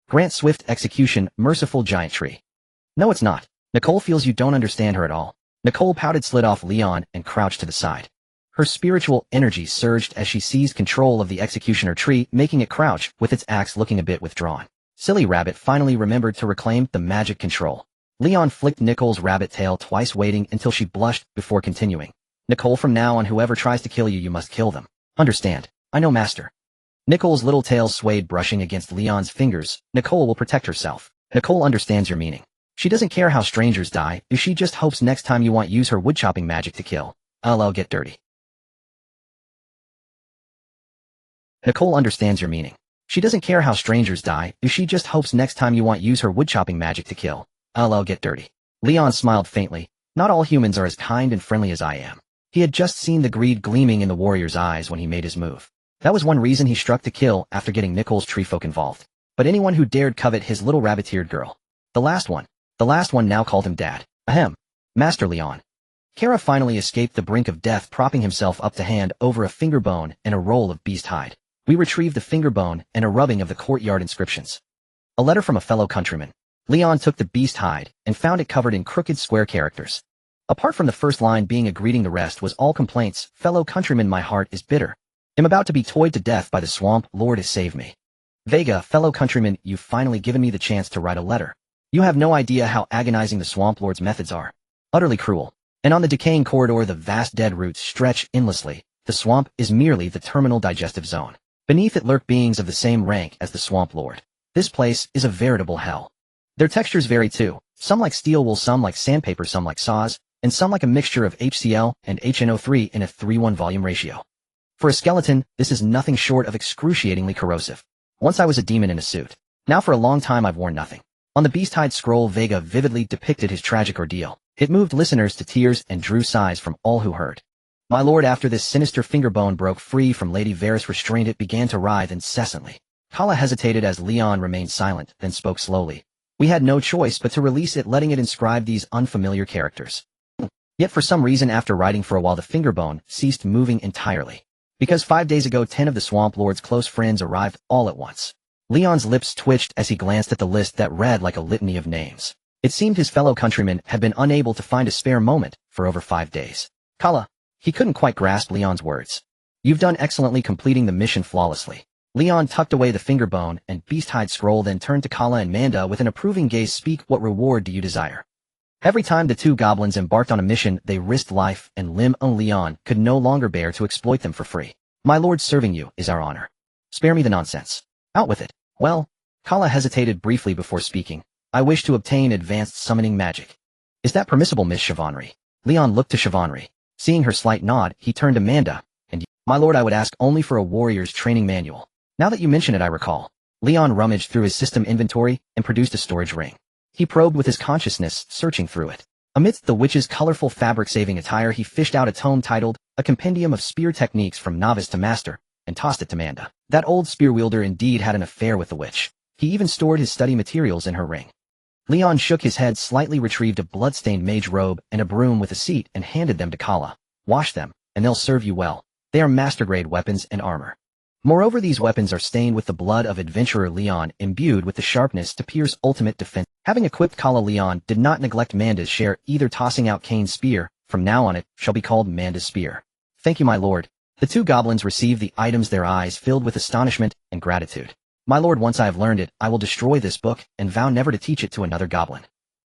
Grant swift execution, merciful giant tree. No, it's not. Nicole feels you don't understand her at all. Nicole pouted, slid off Leon, and crouched to the side. Her spiritual energy surged as she seized control of the executioner tree, making it crouch, with its axe looking a bit withdrawn. Silly rabbit finally remembered to reclaim the magic control. Leon flicked Nicole's rabbit tail twice, waiting until she blushed before continuing. Nicole, from now on whoever tries to kill you, you must kill them. Understand? I know, master. Nicole's little tail swayed, brushing against Leon's fingers. Nicole will protect herself. Nicole understands your meaning. She doesn't care how strangers die, she just hopes next time you want use her woodchopping magic to kill. I'll get dirty. Nicole understands your meaning. She doesn't care how strangers die, she just hopes next time you want use her woodchopping magic to kill. I'll get dirty. Leon smiled faintly. Not all humans are as kind and friendly as I am. He had just seen the greed gleaming in the warrior's eyes when he made his move. That was one reason he struck to kill after getting Nicole's treefolk involved. But anyone who dared covet his little rabbit-eared girl. The last one now called him Dad. Ahem. Master Leon. Kara finally escaped the brink of death, propping himself up to hand over a finger bone and a roll of beast hide. We retrieved the finger bone and a rubbing of the courtyard inscriptions. A letter from a fellow countryman. Leon took the beast hide and found it covered in crooked square characters. Apart from the first line being a greeting, the rest was all complaints. Fellow countryman, my heart is bitter. Am about to be toyed to death by the swamp. Lord, save me. Vega, fellow countryman, you've finally given me the chance to write a letter. You have no idea how agonizing the swamp lord's methods are. Utterly cruel. And on the decaying corridor, the vast dead roots stretch endlessly. The swamp is merely the terminal digestive zone. Beneath it lurk beings of the same rank as the swamp lord. This place is a veritable hell. Their textures vary too. Some like steel wool, some like sandpaper, some like saws, and some like a mixture of HCl and HNO3 in a 3:1 volume ratio. For a skeleton, this is nothing short of excruciatingly corrosive. Once I was a demon in a suit. Now for a long time I've worn nothing. On the beast-hide scroll, Vega vividly depicted his tragic ordeal. It moved listeners to tears and drew sighs from all who heard. My lord, after this sinister finger bone broke free from Lady Varys' restraint, it began to writhe incessantly. Kala hesitated as Leon remained silent, then spoke slowly. We had no choice but to release it, letting it inscribe these unfamiliar characters. Yet for some reason, after writing for a while, the finger bone ceased moving entirely. Because 5 days ago 10 of the Swamp Lord's close friends arrived all at once. Leon's lips twitched as he glanced at the list that read like a litany of names. It seemed his fellow countrymen had been unable to find a spare moment for over 5 days. Kala. He couldn't quite grasp Leon's words. You've done excellently, completing the mission flawlessly. Leon tucked away the finger bone and beast-hide scroll, then turned to Kala and Manda with an approving gaze. Speak, what reward do you desire? Every time the two goblins embarked on a mission, they risked life and limb. Leon could no longer bear to exploit them for free. My lord, serving you is our honor. Spare me the nonsense. Out with it. Well, Kala hesitated briefly before speaking. I wish to obtain advanced summoning magic. Is that permissible, Miss Chivalry? Leon looked to Chivalry. Seeing her slight nod, he turned to Manda. And my lord, I would ask only for a warrior's training manual. Now that you mention it, I recall. Leon rummaged through his system inventory and produced a storage ring. He probed with his consciousness, searching through it. Amidst the witch's colorful fabric-saving attire, he fished out a tome titled A Compendium of Spear Techniques from Novice to Master, and tossed it to Manda. That old spear wielder indeed had an affair with the witch. He even stored his study materials in her ring. Leon shook his head slightly, retrieved a blood-stained mage robe and a broom with a seat, and handed them to Kala. Wash them, and they'll serve you well. They are master-grade weapons and armor. Moreover, these weapons are stained with the blood of adventurer Leon, imbued with the sharpness to pierce ultimate defense. Having equipped Kala, Leon did not neglect Manda's share, either tossing out Kane's spear. From now on it shall be called Manda's spear. Thank you, my lord. The two goblins received the items, their eyes filled with astonishment and gratitude. My lord, once I have learned it, I will destroy this book and vow never to teach it to another goblin.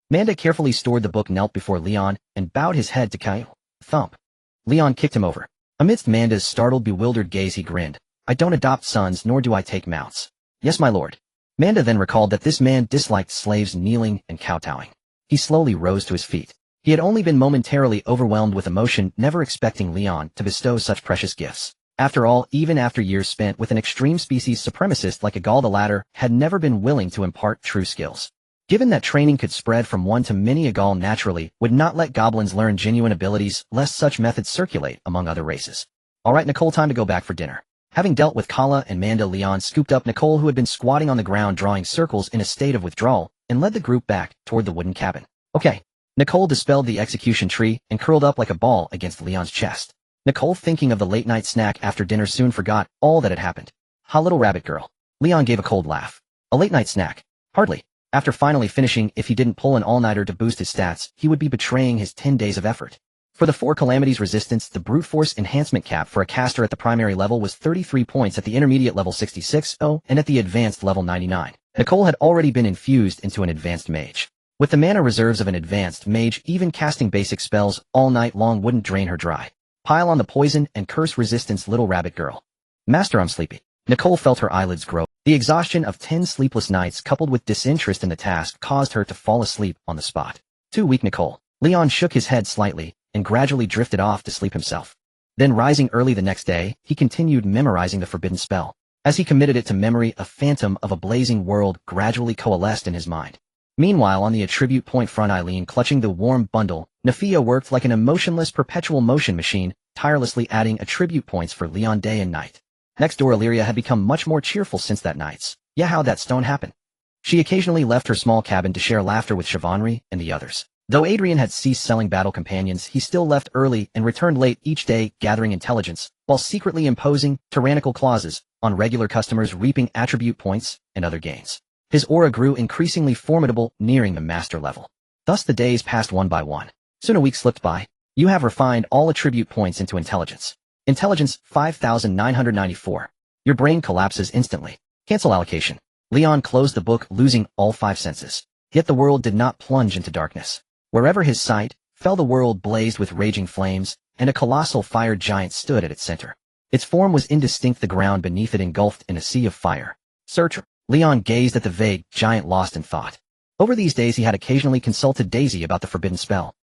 Manda carefully stored the book, knelt before Leon, and bowed his head to Kyle. Thump. Leon kicked him over. Amidst Manda's startled, bewildered gaze, he grinned. I don't adopt sons, nor do I take mounts. Yes, my lord. Manda then recalled that this man disliked slaves kneeling and kowtowing. He slowly rose to his feet. He had only been momentarily overwhelmed with emotion, never expecting Leon to bestow such precious gifts. After all, even after years spent with an extreme species supremacist like a Gaul, the latter had never been willing to impart true skills. Given that training could spread from one to many, a Gaul naturally would not let goblins learn genuine abilities, lest such methods circulate among other races. All right, Nicole, time to go back for dinner. Having dealt with Kala and Manda, Leon scooped up Nicole, who had been squatting on the ground drawing circles in a state of withdrawal, and led the group back toward the wooden cabin. Okay. Nicole dispelled the execution tree and curled up like a ball against Leon's chest. Nicole, thinking of the late-night snack after dinner, soon forgot all that had happened. Ha, little rabbit girl. Leon gave a cold laugh. A late-night snack? Hardly. After finally finishing, if he didn't pull an all-nighter to boost his stats, he would be betraying his 10 days of effort. For the 4 calamities resistance, the brute force enhancement cap for a caster at the primary level was 33 points, at the intermediate level 66, and at the advanced level 99. Nicole had already been infused into an advanced mage. With the mana reserves of an advanced mage, even casting basic spells all night long wouldn't drain her dry. Pile on the poison and curse resistance, little rabbit girl. Master, I'm sleepy. Nicole felt her eyelids grow. The exhaustion of 10 sleepless nights coupled with disinterest in the task caused her to fall asleep on the spot. Too weak, Nicole. Leon shook his head slightly and gradually drifted off to sleep himself. Then, rising early the next day, he continued memorizing the forbidden spell. As he committed it to memory, a phantom of a blazing world gradually coalesced in his mind. Meanwhile, on the attribute point front, Eileen, clutching the warm bundle, Nafia worked like an emotionless perpetual motion machine, tirelessly adding attribute points for Leon day and night. Next door Illyria had become much more cheerful since that night's. Yeah, how'd that stone happen? She occasionally left her small cabin to share laughter with Chivalry and the others. Though Adrian had ceased selling battle companions, he still left early and returned late each day, gathering intelligence, while secretly imposing tyrannical clauses on regular customers, reaping attribute points and other gains. His aura grew increasingly formidable, nearing the master level. Thus the days passed one by one. Soon a week slipped by. You have refined all attribute points into intelligence. Intelligence 5,994. Your brain collapses instantly. Cancel allocation. Leon closed the book, losing all 5 senses. Yet the world did not plunge into darkness. Wherever his sight fell, the world blazed with raging flames, and a colossal fire giant stood at its center. Its form was indistinct, the ground beneath it engulfed in a sea of fire. Searcher. Leon gazed at the vague giant, lost in thought. Over these days he had occasionally consulted Daisy about the forbidden spell.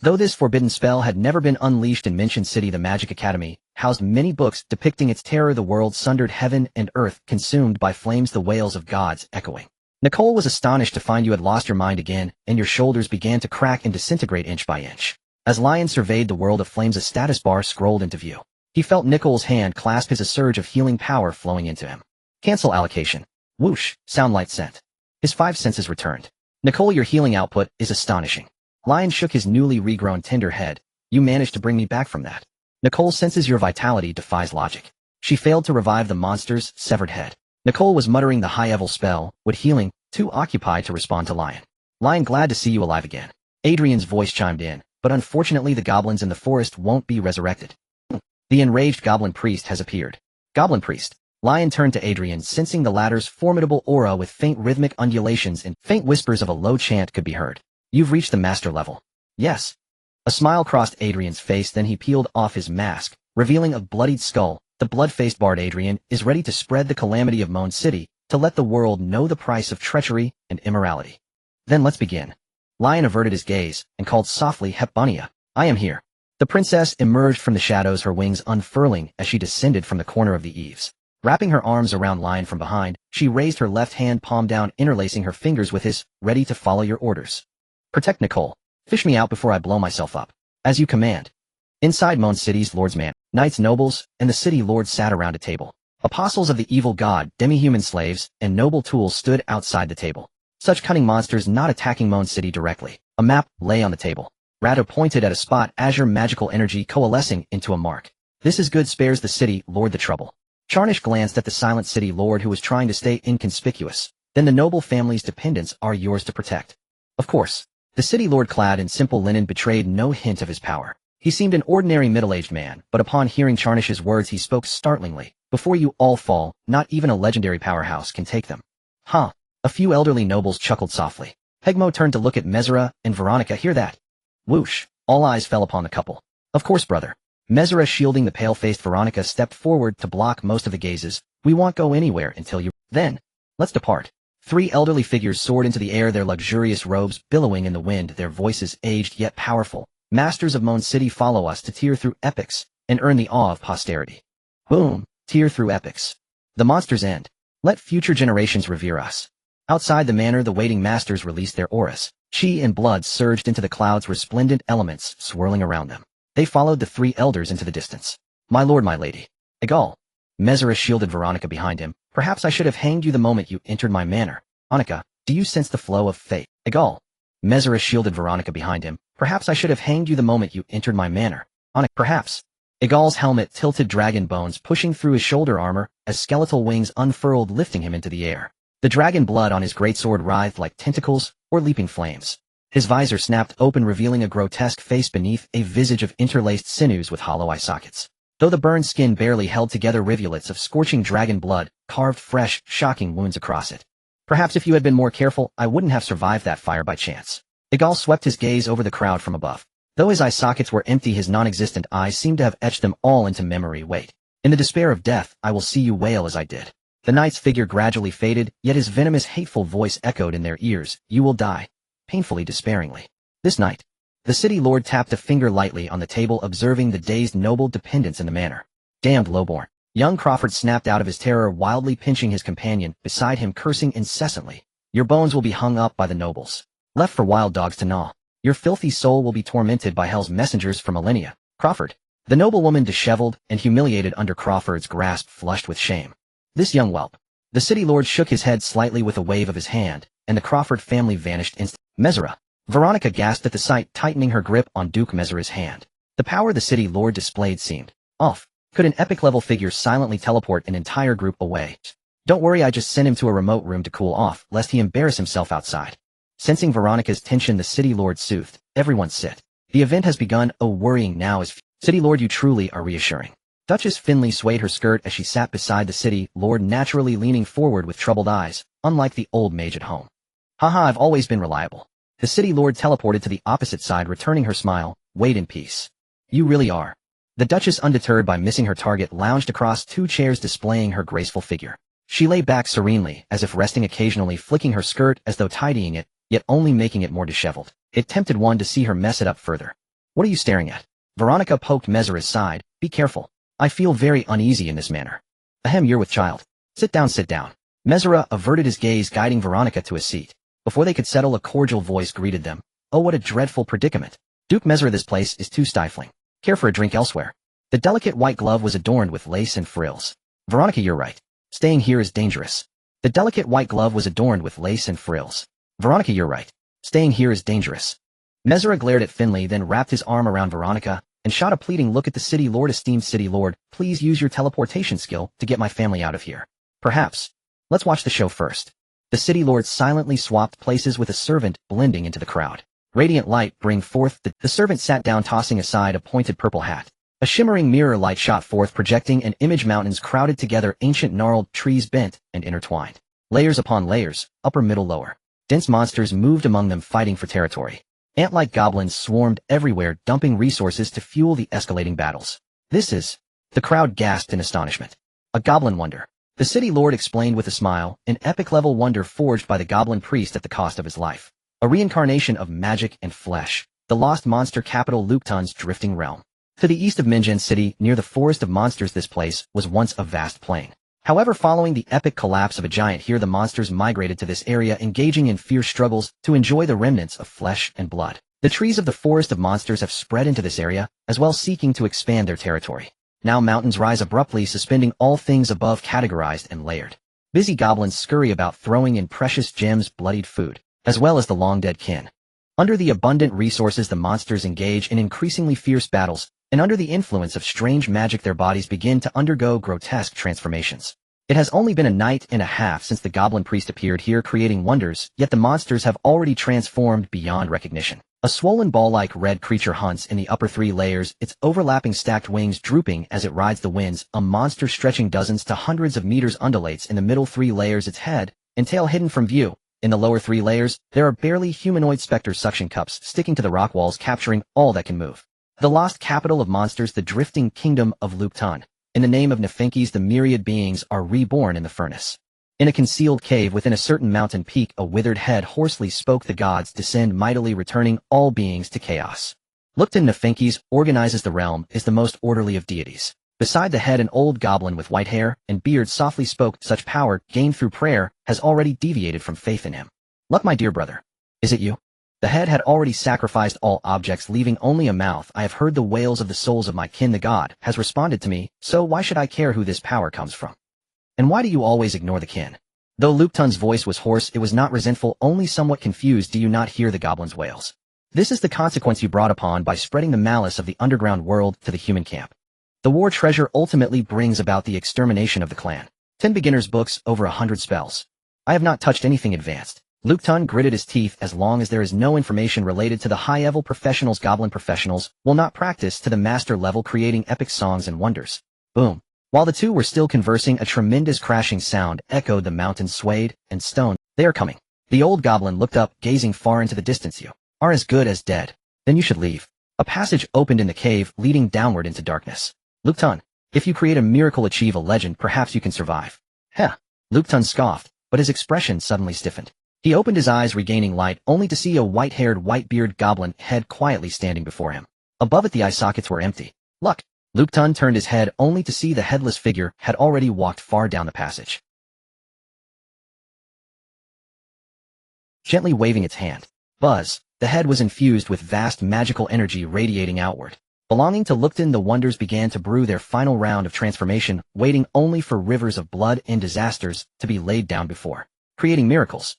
Though this forbidden spell had never been unleashed in Minshin City, the Magic Academy housed many books depicting its terror. The world sundered, heaven and earth consumed by flames, the wails of gods echoing. Nicole was astonished to find you had lost your mind again, and your shoulders began to crack and disintegrate inch by inch. As Lion surveyed the world of flames, a status bar scrolled into view. He felt Nicole's hand clasp his, a surge of healing power flowing into him. Cancel allocation. Whoosh, soundlight sent. His 5 senses returned. Nicole, your healing output is astonishing. Lion shook his newly regrown tender head. You managed to bring me back from that. Nicole senses your vitality defies logic. She failed to revive the monster's severed head. Nicole was muttering the high-level spell, would healing, too occupied to respond to Lion. Lion, glad to see you alive again. Adrian's voice chimed in, but unfortunately the goblins in the forest won't be resurrected. The enraged goblin priest has appeared. Goblin priest. Lion turned to Adrian, sensing the latter's formidable aura with faint rhythmic undulations and faint whispers of a low chant could be heard. You've reached the master level. Yes. A smile crossed Adrian's face, then he peeled off his mask, revealing a bloodied skull. The blood-faced bard Adrian is ready to spread the calamity of Moan City, to let the world know the price of treachery and immorality. Then let's begin. Lion averted his gaze and called softly, Hepbonia, I am here. The princess emerged from the shadows, her wings unfurling as she descended from the corner of the eaves. Wrapping her arms around Lion from behind, she raised her left hand, palm down, interlacing her fingers with his, ready to follow your orders. Protect Nicole. Fish me out before I blow myself up. As you command. Inside Moan City's lord's man, knights, nobles, and the city lords sat around a table. Apostles of the evil god, demi-human slaves, and noble tools stood outside the table. Such cunning monsters not attacking Moan City directly. A map lay on the table. Rather pointed at a spot, azure magical energy coalescing into a mark. This is good, spares the city lord the trouble. Charnish glanced at the silent city lord who was trying to stay inconspicuous. Then the noble family's dependents are yours to protect. Of course. The city lord, clad in simple linen, betrayed no hint of his power. He seemed an ordinary middle-aged man, but upon hearing Charnish's words he spoke startlingly. Before you all fall, not even a legendary powerhouse can take them. Huh. A few elderly nobles chuckled softly. Hegmo turned to look at Mesera and Veronica. Hear that? Whoosh. All eyes fell upon the couple. Of course, brother. Mesera, shielding the pale-faced Veronica, stepped forward to block most of the gazes. We won't go anywhere until you... Then. Let's depart. 3 elderly figures soared into the air, their luxurious robes billowing in the wind, their voices aged yet powerful. Masters of Moan City, follow us to tear through epics and earn the awe of posterity. Boom. Tear through epics. The monster's end. Let future generations revere us. Outside the manor, the waiting masters released their auras. Chi and blood surged into the clouds, resplendent elements swirling around them. They followed the 3 elders into the distance. My lord, my lady. Egal. Mesera shielded Veronica behind him. Perhaps I should have hanged you the moment you entered my manor. Annika, do you sense the flow of fate? Egal. Mesera shielded Veronica behind him. Perhaps I should have hanged you the moment you entered my manor. Annika, perhaps. Egal's helmet tilted, dragon bones pushing through his shoulder armor as skeletal wings unfurled, lifting him into the air. The dragon blood on his greatsword writhed like tentacles or leaping flames. His visor snapped open, revealing a grotesque face beneath a visage of interlaced sinews with hollow eye sockets. Though the burned skin barely held together, rivulets of scorching dragon blood carved fresh, shocking wounds across it. Perhaps if you had been more careful, I wouldn't have survived that fire by chance. Egal swept his gaze over the crowd from above. Though his eye sockets were empty, his non-existent eyes seemed to have etched them all into memory. Wait. In the despair of death, I will see you wail as I did. The knight's figure gradually faded, yet his venomous, hateful voice echoed in their ears. You will die. Painfully, despairingly. This night. The city lord tapped a finger lightly on the table, observing the dazed noble dependents in the manor. Damned lowborn. Young Crawford snapped out of his terror, wildly pinching his companion beside him, cursing incessantly. Your bones will be hung up by the nobles. Left for wild dogs to gnaw. Your filthy soul will be tormented by hell's messengers for millennia. Crawford. The noblewoman disheveled and humiliated under Crawford's grasp, flushed with shame. This young whelp. The city lord shook his head slightly with a wave of his hand, and the Crawford family vanished instantly. Mesera. Veronica gasped at the sight, tightening her grip on Duke Mesera's hand. The power the city lord displayed seemed off. Could an epic-level figure silently teleport an entire group away? Don't worry, I just sent him to a remote room to cool off, lest he embarrass himself outside. Sensing Veronica's tension, the city lord soothed. Everyone sit. The event has begun. Oh, worrying now is City Lord, you truly are reassuring. Duchess Finley swayed her skirt as she sat beside the city lord, naturally leaning forward with troubled eyes, unlike the old mage at home. Haha, I've always been reliable. The city lord teleported to the opposite side, returning her smile. Wait in peace. You really are. The Duchess, undeterred by missing her target, lounged across two chairs, displaying her graceful figure. She lay back serenely, as if resting, occasionally flicking her skirt as though tidying it, yet only making it more disheveled. It tempted one to see her mess it up further. What are you staring at? Veronica poked Mesera's side. Be careful. I feel very uneasy in this manner. Ahem, you're with child. Sit down, sit down. Mesera averted his gaze, guiding Veronica to a seat. Before they could settle, a cordial voice greeted them. Oh, what a dreadful predicament. Duke Mesera, this place is too stifling. Care for a drink elsewhere? The delicate white glove was adorned with lace and frills. Veronica, you're right. Staying here is dangerous. The delicate white glove was adorned with lace and frills. Veronica, you're right. Staying here is dangerous. Mesera glared at Finley, then wrapped his arm around Veronica and shot a pleading look at the city lord. Esteemed city lord, please use your teleportation skill to get my family out of here. Perhaps. Let's watch the show first. The city lord silently swapped places with a servant, blending into the crowd. Radiant light, bring forth the servant sat down, tossing aside a pointed purple hat. A shimmering mirror light shot forth, projecting an image. Mountains crowded together, ancient gnarled trees bent and intertwined. Layers upon layers, upper, middle, lower. Dense monsters moved among them, fighting for territory. Ant-like goblins swarmed everywhere, dumping resources to fuel the escalating battles. This is... The crowd gasped in astonishment. A goblin wonder. The city lord explained with a smile, an epic-level wonder forged by the goblin priest at the cost of his life. A reincarnation of magic and flesh. The lost monster capital, Luktan's drifting realm. To the east of Minjan City, near the forest of monsters, this place was once a vast plain. However, following the epic collapse of a giant here, the monsters migrated to this area, engaging in fierce struggles to enjoy the remnants of flesh and blood. The trees of the forest of monsters have spread into this area, as well, seeking to expand their territory. Now mountains rise abruptly, suspending all things above, categorized and layered. Busy goblins scurry about, throwing in precious gems, bloodied food, as well as the long-dead kin. Under the abundant resources, the monsters engage in increasingly fierce battles, and under the influence of strange magic, their bodies begin to undergo grotesque transformations. It has only been a night and a half since the goblin priest appeared here, creating wonders, yet the monsters have already transformed beyond recognition. A swollen ball-like red creature hunts in the upper three layers, its overlapping stacked wings drooping as it rides the winds. A monster stretching dozens to hundreds of meters undulates in the middle three layers, its head and tail hidden from view. In the lower three layers, there are barely humanoid specter suction cups sticking to the rock walls, capturing all that can move. The lost capital of monsters, the drifting kingdom of Luktan. In the name of Nephenkes, the myriad beings are reborn in the furnace. In a concealed cave within a certain mountain peak, a withered head hoarsely spoke. The gods descend mightily, returning all beings to chaos. Luktan Nephenkes organizes the realm, is the most orderly of deities. Beside the head, an old goblin with white hair and beard softly spoke. Such power, gained through prayer, has already deviated from faith in him. Luck, my dear brother. Is it you? The head had already sacrificed all objects, leaving only a mouth. I have heard the wails of the souls of my kin. The god has responded to me, so why should I care who this power comes from? And why do you always ignore the kin? Though Luktan's voice was hoarse, it was not resentful, only somewhat confused. Do you not hear the goblin's wails? This is the consequence you brought upon by spreading the malice of the underground world to the human camp. The war treasure ultimately brings about the extermination of the clan. 10 beginner's books, over 100 spells. I have not touched anything advanced. Luktan gritted his teeth. As long as there is no information related to the high-level professionals, goblin professionals will not practice to the master level, creating epic songs and wonders. Boom. While the two were still conversing, a tremendous crashing sound echoed. The mountains swayed and stoned. They are coming. The old goblin looked up, gazing far into the distance. You are as good as dead. Then you should leave. A passage opened in the cave, leading downward into darkness. Luktan, if you create a miracle, achieve a legend, perhaps you can survive. Heh. Luktan scoffed, but his expression suddenly stiffened. He opened his eyes, regaining light, only to see a white-haired, white-bearded goblin head quietly standing before him. Above it, the eye sockets were empty. Luck. Luktan turned his head, only to see the headless figure had already walked far down the passage. Gently waving its hand. Buzz. The head was infused with vast magical energy radiating outward. Belonging to Lukton, the Wonders began to brew their final round of transformation, waiting only for rivers of blood and disasters to be laid down before creating miracles.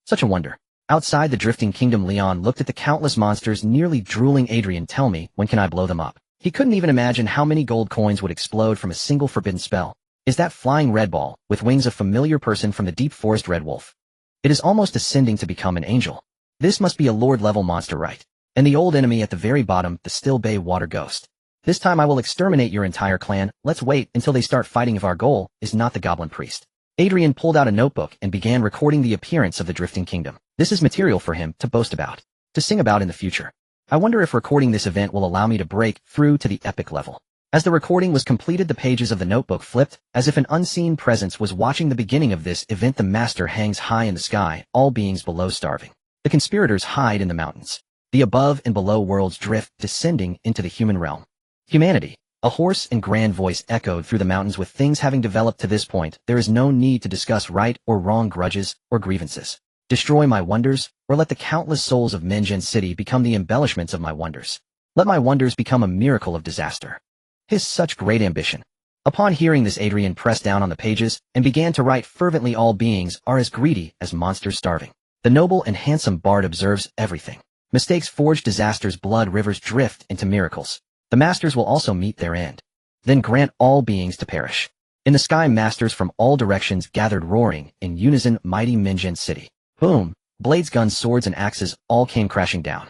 Such a wonder. Outside the drifting kingdom, Leon looked at the countless monsters, nearly drooling. Adrian, tell me, when can I blow them up? He couldn't even imagine how many gold coins would explode from a single forbidden spell. Is that flying red ball, with wings, a familiar person from the deep forest red wolf? It is almost ascending to become an angel. This must be a lord-level monster, right? And the old enemy at the very bottom, the still bay water ghost. This time I will exterminate your entire clan. Let's wait until they start fighting if our goal is not the goblin priest. Adrian pulled out a notebook and began recording the appearance of the drifting kingdom. This is material for him to boast about, to sing about in the future. I wonder if recording this event will allow me to break through to the epic level. As the recording was completed, the pages of the notebook flipped, as if an unseen presence was watching the beginning of this event. The master hangs high in the sky, all beings below starving. The conspirators hide in the mountains. The above and below worlds drift, descending into the human realm. Humanity. A hoarse and grand voice echoed through the mountains. With things having developed to this point, there is no need to discuss right or wrong, grudges or grievances. Destroy my wonders, or let the countless souls of Minjin City become the embellishments of my wonders. Let my wonders become a miracle of disaster. His such great ambition. Upon hearing this, Adrian pressed down on the pages and began to write fervently. All beings are as greedy as monsters starving. The noble and handsome bard observes everything. Mistakes forge disasters, blood rivers drift into miracles. The masters will also meet their end. Then grant all beings to perish. In the sky, masters from all directions gathered, roaring in unison. Mighty Minjin City. Boom! Blades, guns, swords, and axes all came crashing down.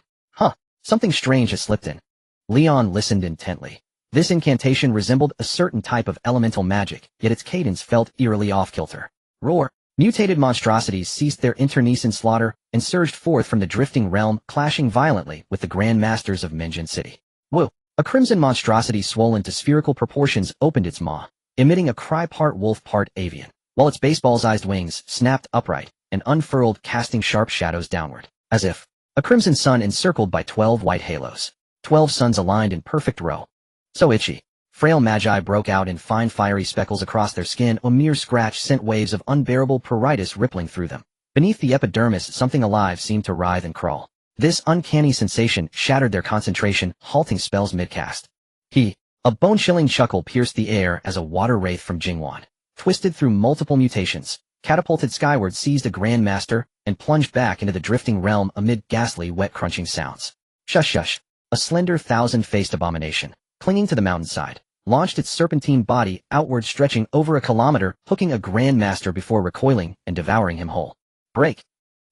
Something strange has slipped in. Leon listened intently. This incantation resembled a certain type of elemental magic, yet its cadence felt eerily off-kilter. Roar! Mutated monstrosities ceased their internecine slaughter and surged forth from the drifting realm, clashing violently with the Grand Masters of Minjin City. Whoa! A crimson monstrosity swollen to spherical proportions opened its maw, emitting a cry, part wolf, part avian, while its baseball-sized wings snapped upright and unfurled, casting sharp shadows downward, as if a crimson sun encircled by 12 white halos. 12 suns aligned in perfect row. So itchy. Frail magi broke out in fine fiery speckles across their skin. A mere scratch sent waves of unbearable pruritus rippling through them. Beneath the epidermis, something alive seemed to writhe and crawl. This uncanny sensation shattered their concentration, halting spells mid-cast. A bone-chilling chuckle pierced the air as a water wraith from Jingwan, twisted through multiple mutations, catapulted skyward, seized a Grand Master, and plunged back into the drifting realm amid ghastly, wet crunching sounds. Shush shush. A slender, thousand-faced abomination, clinging to the mountainside, launched its serpentine body outward, stretching over a kilometer, hooking a Grand Master before recoiling and devouring him whole. Break!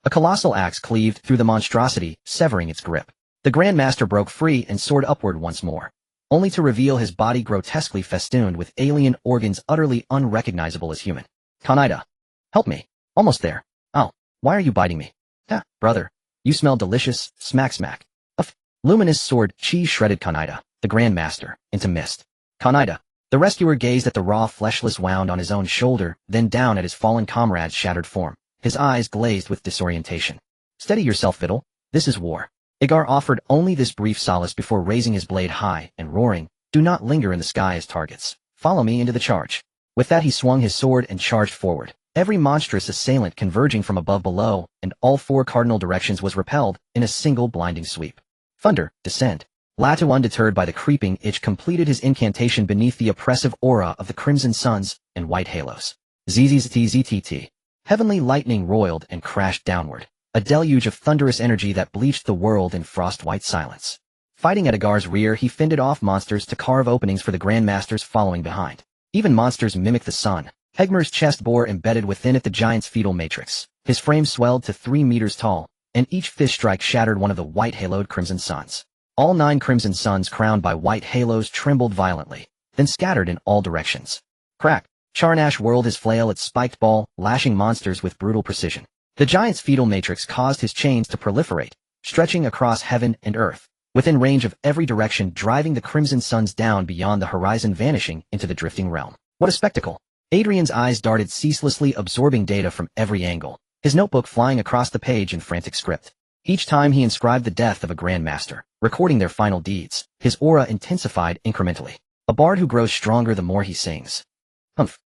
A colossal axe cleaved through the monstrosity, severing its grip. The Grand Master broke free and soared upward once more, only to reveal his body grotesquely festooned with alien organs utterly unrecognizable as human. Kaneda! Help me! Almost there. Ow! Why are you biting me? Brother. You smell delicious. Smack smack. Luminous sword, cheese shredded Kaneda, the Grand Master, into mist. Kaneda. The rescuer gazed at the raw fleshless wound on his own shoulder, then down at his fallen comrade's shattered form, his eyes glazed with disorientation. Steady yourself, Fiddle. This is war. Igar offered only this brief solace before raising his blade high and roaring, do not linger in the sky as targets. Follow me into the charge. With that he swung his sword and charged forward. Every monstrous assailant converging from above, below, and all four cardinal directions was repelled in a single blinding sweep. Thunder, descend. Latu, undeterred by the creeping itch, completed his incantation beneath the oppressive aura of the crimson suns and white halos. ZZZTZTT. Heavenly lightning roiled and crashed downward, a deluge of thunderous energy that bleached the world in frost-white silence. Fighting at Agar's rear, he fended off monsters to carve openings for the Grand Masters following behind. Even monsters mimicked the sun. Hegmar's chest bore embedded within it the giant's fetal matrix. His frame swelled to 3 meters tall, and each fist strike shattered one of the white-haloed crimson suns. All 9 crimson suns crowned by white halos trembled violently, then scattered in all directions. Crack! Charnash whirled his flail at spiked ball, lashing monsters with brutal precision. The giant's fetal matrix caused his chains to proliferate, stretching across heaven and earth, within range of every direction, driving the crimson suns down beyond the horizon, vanishing into the drifting realm. What a spectacle! Adrian's eyes darted ceaselessly, absorbing data from every angle, his notebook flying across the page in frantic script. Each time he inscribed the death of a Grand Master, recording their final deeds, his aura intensified incrementally. A bard who grows stronger the more he sings.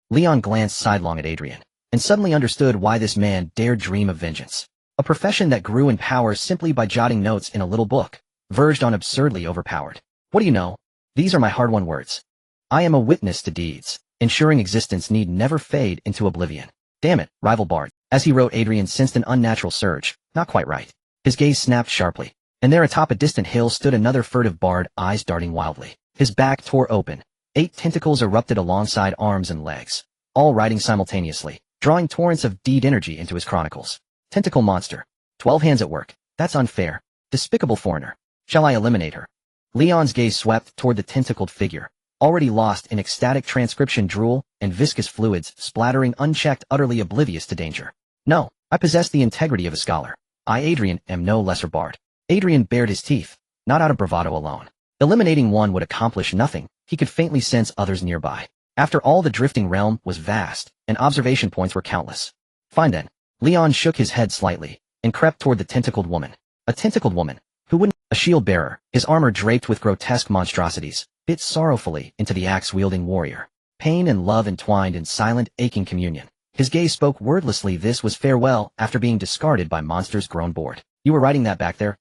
Leon glanced sidelong at Adrian, and suddenly understood why this man dared dream of vengeance. A profession that grew in power simply by jotting notes in a little book, verged on absurdly overpowered. What do you know? These are my hard-won words. I am a witness to deeds, ensuring existence need never fade into oblivion. Damn it, rival bard. As he wrote, Adrian sensed an unnatural surge. Not quite right. His gaze snapped sharply, and there atop a distant hill stood another furtive bard, eyes darting wildly. His back tore open. 8 tentacles erupted alongside arms and legs, all writing simultaneously, drawing torrents of deed energy into his chronicles. Tentacle monster. 12 hands at work. That's unfair. Despicable foreigner. Shall I eliminate her? Leon's gaze swept toward the tentacled figure, already lost in ecstatic transcription drool and viscous fluids splattering unchecked, utterly oblivious to danger. No, I possess the integrity of a scholar. I, Adrian, am no lesser bard. Adrian bared his teeth, not out of bravado alone. Eliminating one would accomplish nothing. He could faintly sense others nearby. After all, the drifting realm was vast, and observation points were countless. Fine then. Leon shook his head slightly, and crept toward the tentacled woman. A tentacled woman, who wouldn't? A shield-bearer, his armor draped with grotesque monstrosities, bit sorrowfully into the axe-wielding warrior. Pain and love entwined in silent, aching communion. His gaze spoke wordlessly. This was farewell after being discarded by monsters grown bored. You were writing that back there?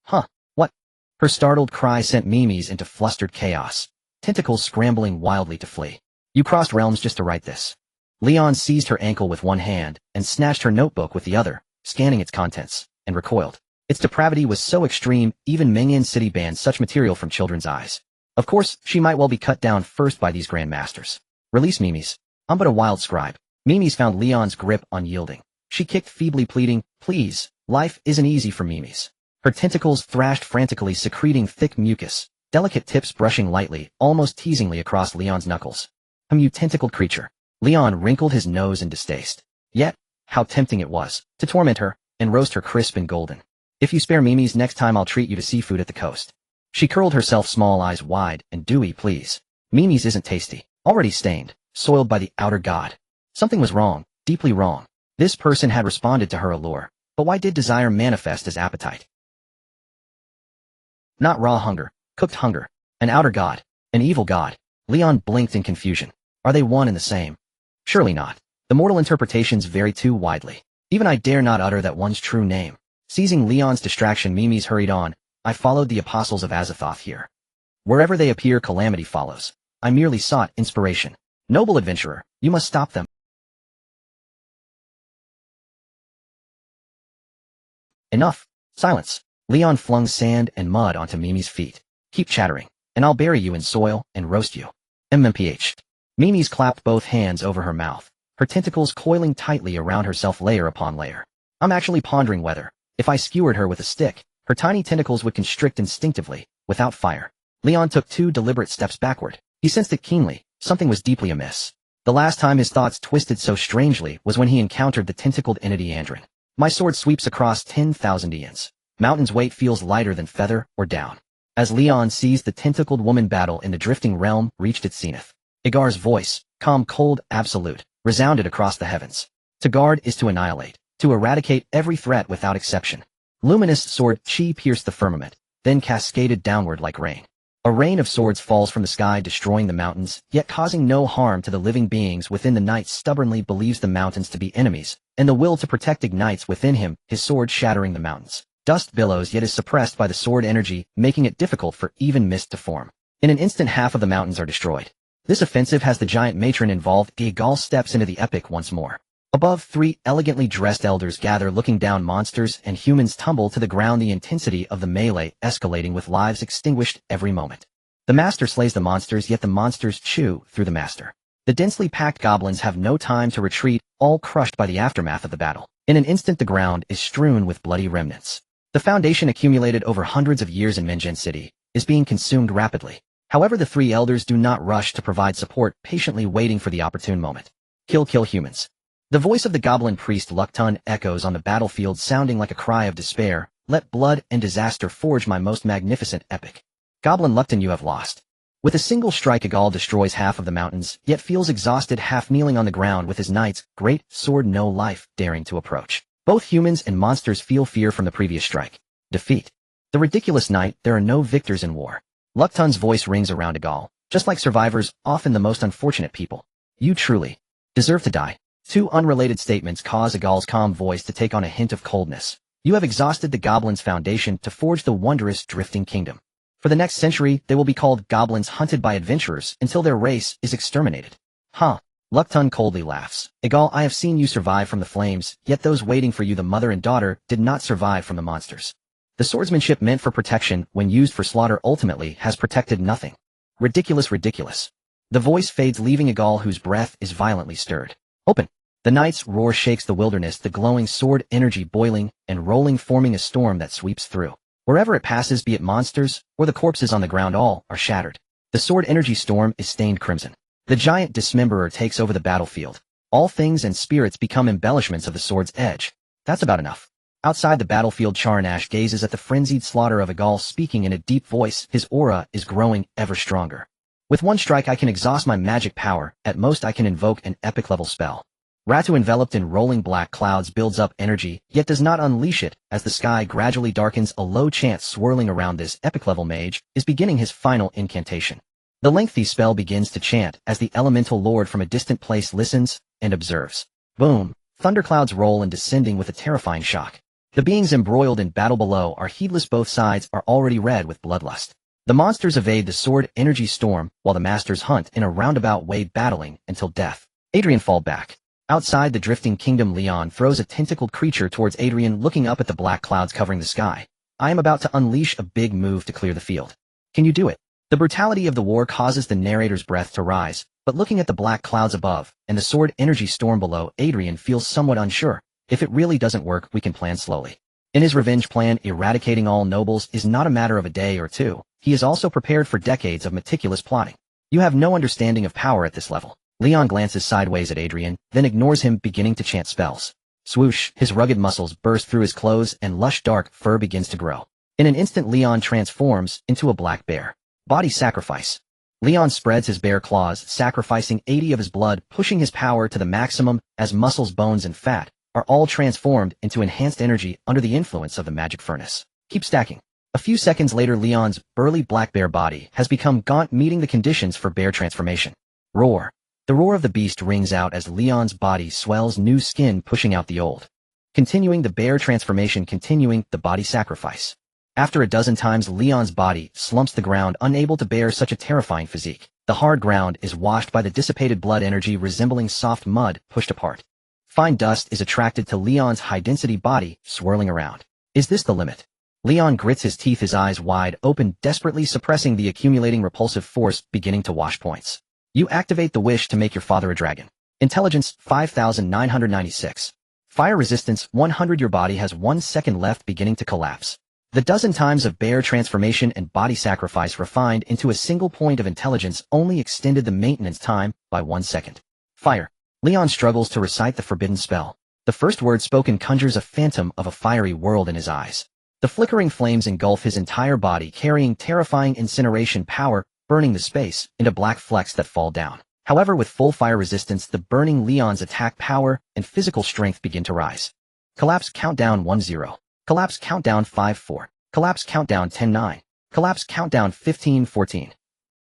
Huh, what? Her startled cry sent Mimi's into flustered chaos, tentacles scrambling wildly to flee. You crossed realms just to write this. Leon seized her ankle with one hand and snatched her notebook with the other, scanning its contents, and recoiled. Its depravity was so extreme, even Mingyan City banned such material from children's eyes. Of course, she might well be cut down first by these grandmasters. Release Mimi's. I'm but a wild scribe. Mimi's found Leon's grip unyielding. She kicked feebly, pleading, please, life isn't easy for Mimi's. Her tentacles thrashed frantically, secreting thick mucus, delicate tips brushing lightly, almost teasingly across Leon's knuckles. You tentacled creature. Leon wrinkled his nose in distaste. Yet, how tempting it was to torment her and roast her crisp and golden. If you spare Mimi's, next time I'll treat you to seafood at the coast. She curled herself, small eyes wide and dewy, please. Mimi's isn't tasty. Already stained, soiled by the outer god. Something was wrong, deeply wrong. This person had responded to her allure, but why did desire manifest as appetite? Not raw hunger, cooked hunger. An outer god, an evil god. Leon blinked in confusion. Are they one and the same? Surely not. The mortal interpretations vary too widely. Even I dare not utter that one's true name. Seizing Leon's distraction, Mimi's hurried on. I followed the apostles of Azathoth here. Wherever they appear, calamity follows. I merely sought inspiration. Noble adventurer, you must stop them. Enough. Silence. Leon flung sand and mud onto Mimi's feet. Keep chattering, and I'll bury you in soil and roast you. MMPH. Mimi's clapped both hands over her mouth, her tentacles coiling tightly around herself layer upon layer. I'm actually pondering whether, if I skewered her with a stick, her tiny tentacles would constrict instinctively, without fire. Leon took 2 deliberate steps backward. He sensed it keenly. Something was deeply amiss. The last time his thoughts twisted so strangely was when he encountered the tentacled entity Andrin. My sword sweeps across 10,000 eons. Mountain's weight feels lighter than feather or down. As Leon seized the tentacled woman, battle in the drifting realm reached its zenith. Igar's voice, calm, cold, absolute, resounded across the heavens. To guard is to annihilate, to eradicate every threat without exception. Luminous sword chi pierced the firmament, then cascaded downward like rain. A rain of swords falls from the sky, destroying the mountains, yet causing no harm to the living beings within. The knight stubbornly believes the mountains to be enemies, and the will to protect ignites within him, his sword shattering the mountains. Dust billows, yet is suppressed by the sword energy, making it difficult for even mist to form. In an instant, half of the mountains are destroyed. This offensive has the giant matron involved. Igal steps into the epic once more. Above, 3 elegantly dressed elders gather, looking down. Monsters and humans tumble to the ground, the intensity of the melee escalating with lives extinguished every moment. The master slays the monsters, yet the monsters chew through the master. The densely packed goblins have no time to retreat, all crushed by the aftermath of the battle. In an instant, the ground is strewn with bloody remnants. The foundation, accumulated over hundreds of years in Mingen City, is being consumed rapidly. However, the 3 elders do not rush to provide support, patiently waiting for the opportune moment. Kill humans. The voice of the goblin priest Luktun echoes on the battlefield, sounding like a cry of despair. Let blood and disaster forge my most magnificent epic. Goblin Luktun, you have lost. With a single strike, Igal destroys half of the mountains, yet feels exhausted, half kneeling on the ground with his knight's great sword, no life daring to approach. Both humans and monsters feel fear from the previous strike. Defeat. The ridiculous knight, there are no victors in war. Luktun's voice rings around Igal. Just like survivors, often the most unfortunate people. You truly deserve to die. Two unrelated statements cause Agal's calm voice to take on a hint of coldness. You have exhausted the goblins' foundation to forge the wondrous drifting kingdom. For the next century, they will be called goblins hunted by adventurers until their race is exterminated. Huh. Lukton coldly laughs. Agal, I have seen you survive from the flames, yet those waiting for you, the mother and daughter, did not survive from the monsters. The swordsmanship meant for protection, when used for slaughter, ultimately has protected nothing. Ridiculous, ridiculous. The voice fades, leaving Agal, whose breath is violently stirred. Open. The night's roar shakes the wilderness, the glowing sword energy boiling and rolling, forming a storm that sweeps through. Wherever it passes, be it monsters or the corpses on the ground, all are shattered. The sword energy storm is stained crimson. The giant dismemberer takes over the battlefield. All things and spirits become embellishments of the sword's edge. That's about enough. Outside the battlefield, Charnash gazes at the frenzied slaughter of Agal, speaking in a deep voice. His aura is growing ever stronger. With one strike I can exhaust my magic power. At most I can invoke an epic level spell. Ratu, enveloped in rolling black clouds, builds up energy, yet does not unleash it. As the sky gradually darkens, a low chant swirling around this epic-level mage is beginning his final incantation. The lengthy spell begins to chant as the elemental lord from a distant place listens and observes. Boom! Thunderclouds roll and descending with a terrifying shock. The beings embroiled in battle below are heedless. Both sides are already red with bloodlust. The monsters evade the sword energy storm, while the masters hunt in a roundabout way, battling until death. Adrian fall back. Outside the drifting kingdom, Leon throws a tentacled creature towards Adrian, looking up at the black clouds covering the sky. I am about to unleash a big move to clear the field. Can you do it? The brutality of the war causes the narrator's breath to rise, but looking at the black clouds above and the sword energy storm below, Adrian feels somewhat unsure. If it really doesn't work, we can plan slowly. In his revenge plan, eradicating all nobles is not a matter of a day or two. He is also prepared for decades of meticulous plotting. You have no understanding of power at this level. Leon glances sideways at Adrian, then ignores him, beginning to chant spells. Swoosh, his rugged muscles burst through his clothes and lush dark fur begins to grow. In an instant, Leon transforms into a black bear. Body sacrifice. Leon spreads his bare claws, sacrificing 80 of his blood, pushing his power to the maximum as muscles, bones, and fat are all transformed into enhanced energy under the influence of the magic furnace. Keep stacking. A few seconds later, Leon's burly black bear body has become gaunt, meeting the conditions for bear transformation. Roar. The roar of the beast rings out as Leon's body swells, new skin pushing out the old. Continuing the bear transformation, continuing the body sacrifice. After a dozen times, Leon's body slumps the ground, unable to bear such a terrifying physique. The hard ground is washed by the dissipated blood energy, resembling soft mud pushed apart. Fine dust is attracted to Leon's high-density body, swirling around. Is this the limit? Leon grits his teeth, his eyes wide open, desperately suppressing the accumulating repulsive force beginning to wash points. You activate the wish to make your father a dragon. Intelligence 5,996. Fire resistance 100. Your body has 1 second left, beginning to collapse. The dozen times of bear transformation and body sacrifice refined into a single point of intelligence only extended the maintenance time by 1 second. Fire. Leon struggles to recite the forbidden spell. The first word spoken conjures a phantom of a fiery world in his eyes. The flickering flames engulf his entire body, carrying terrifying incineration power, burning the space into black flecks that fall down. However, with full fire resistance, the burning Leon's attack power and physical strength begin to rise. Collapse countdown 10. Collapse countdown 5-4. Collapse countdown 10-9. Collapse countdown 15-14.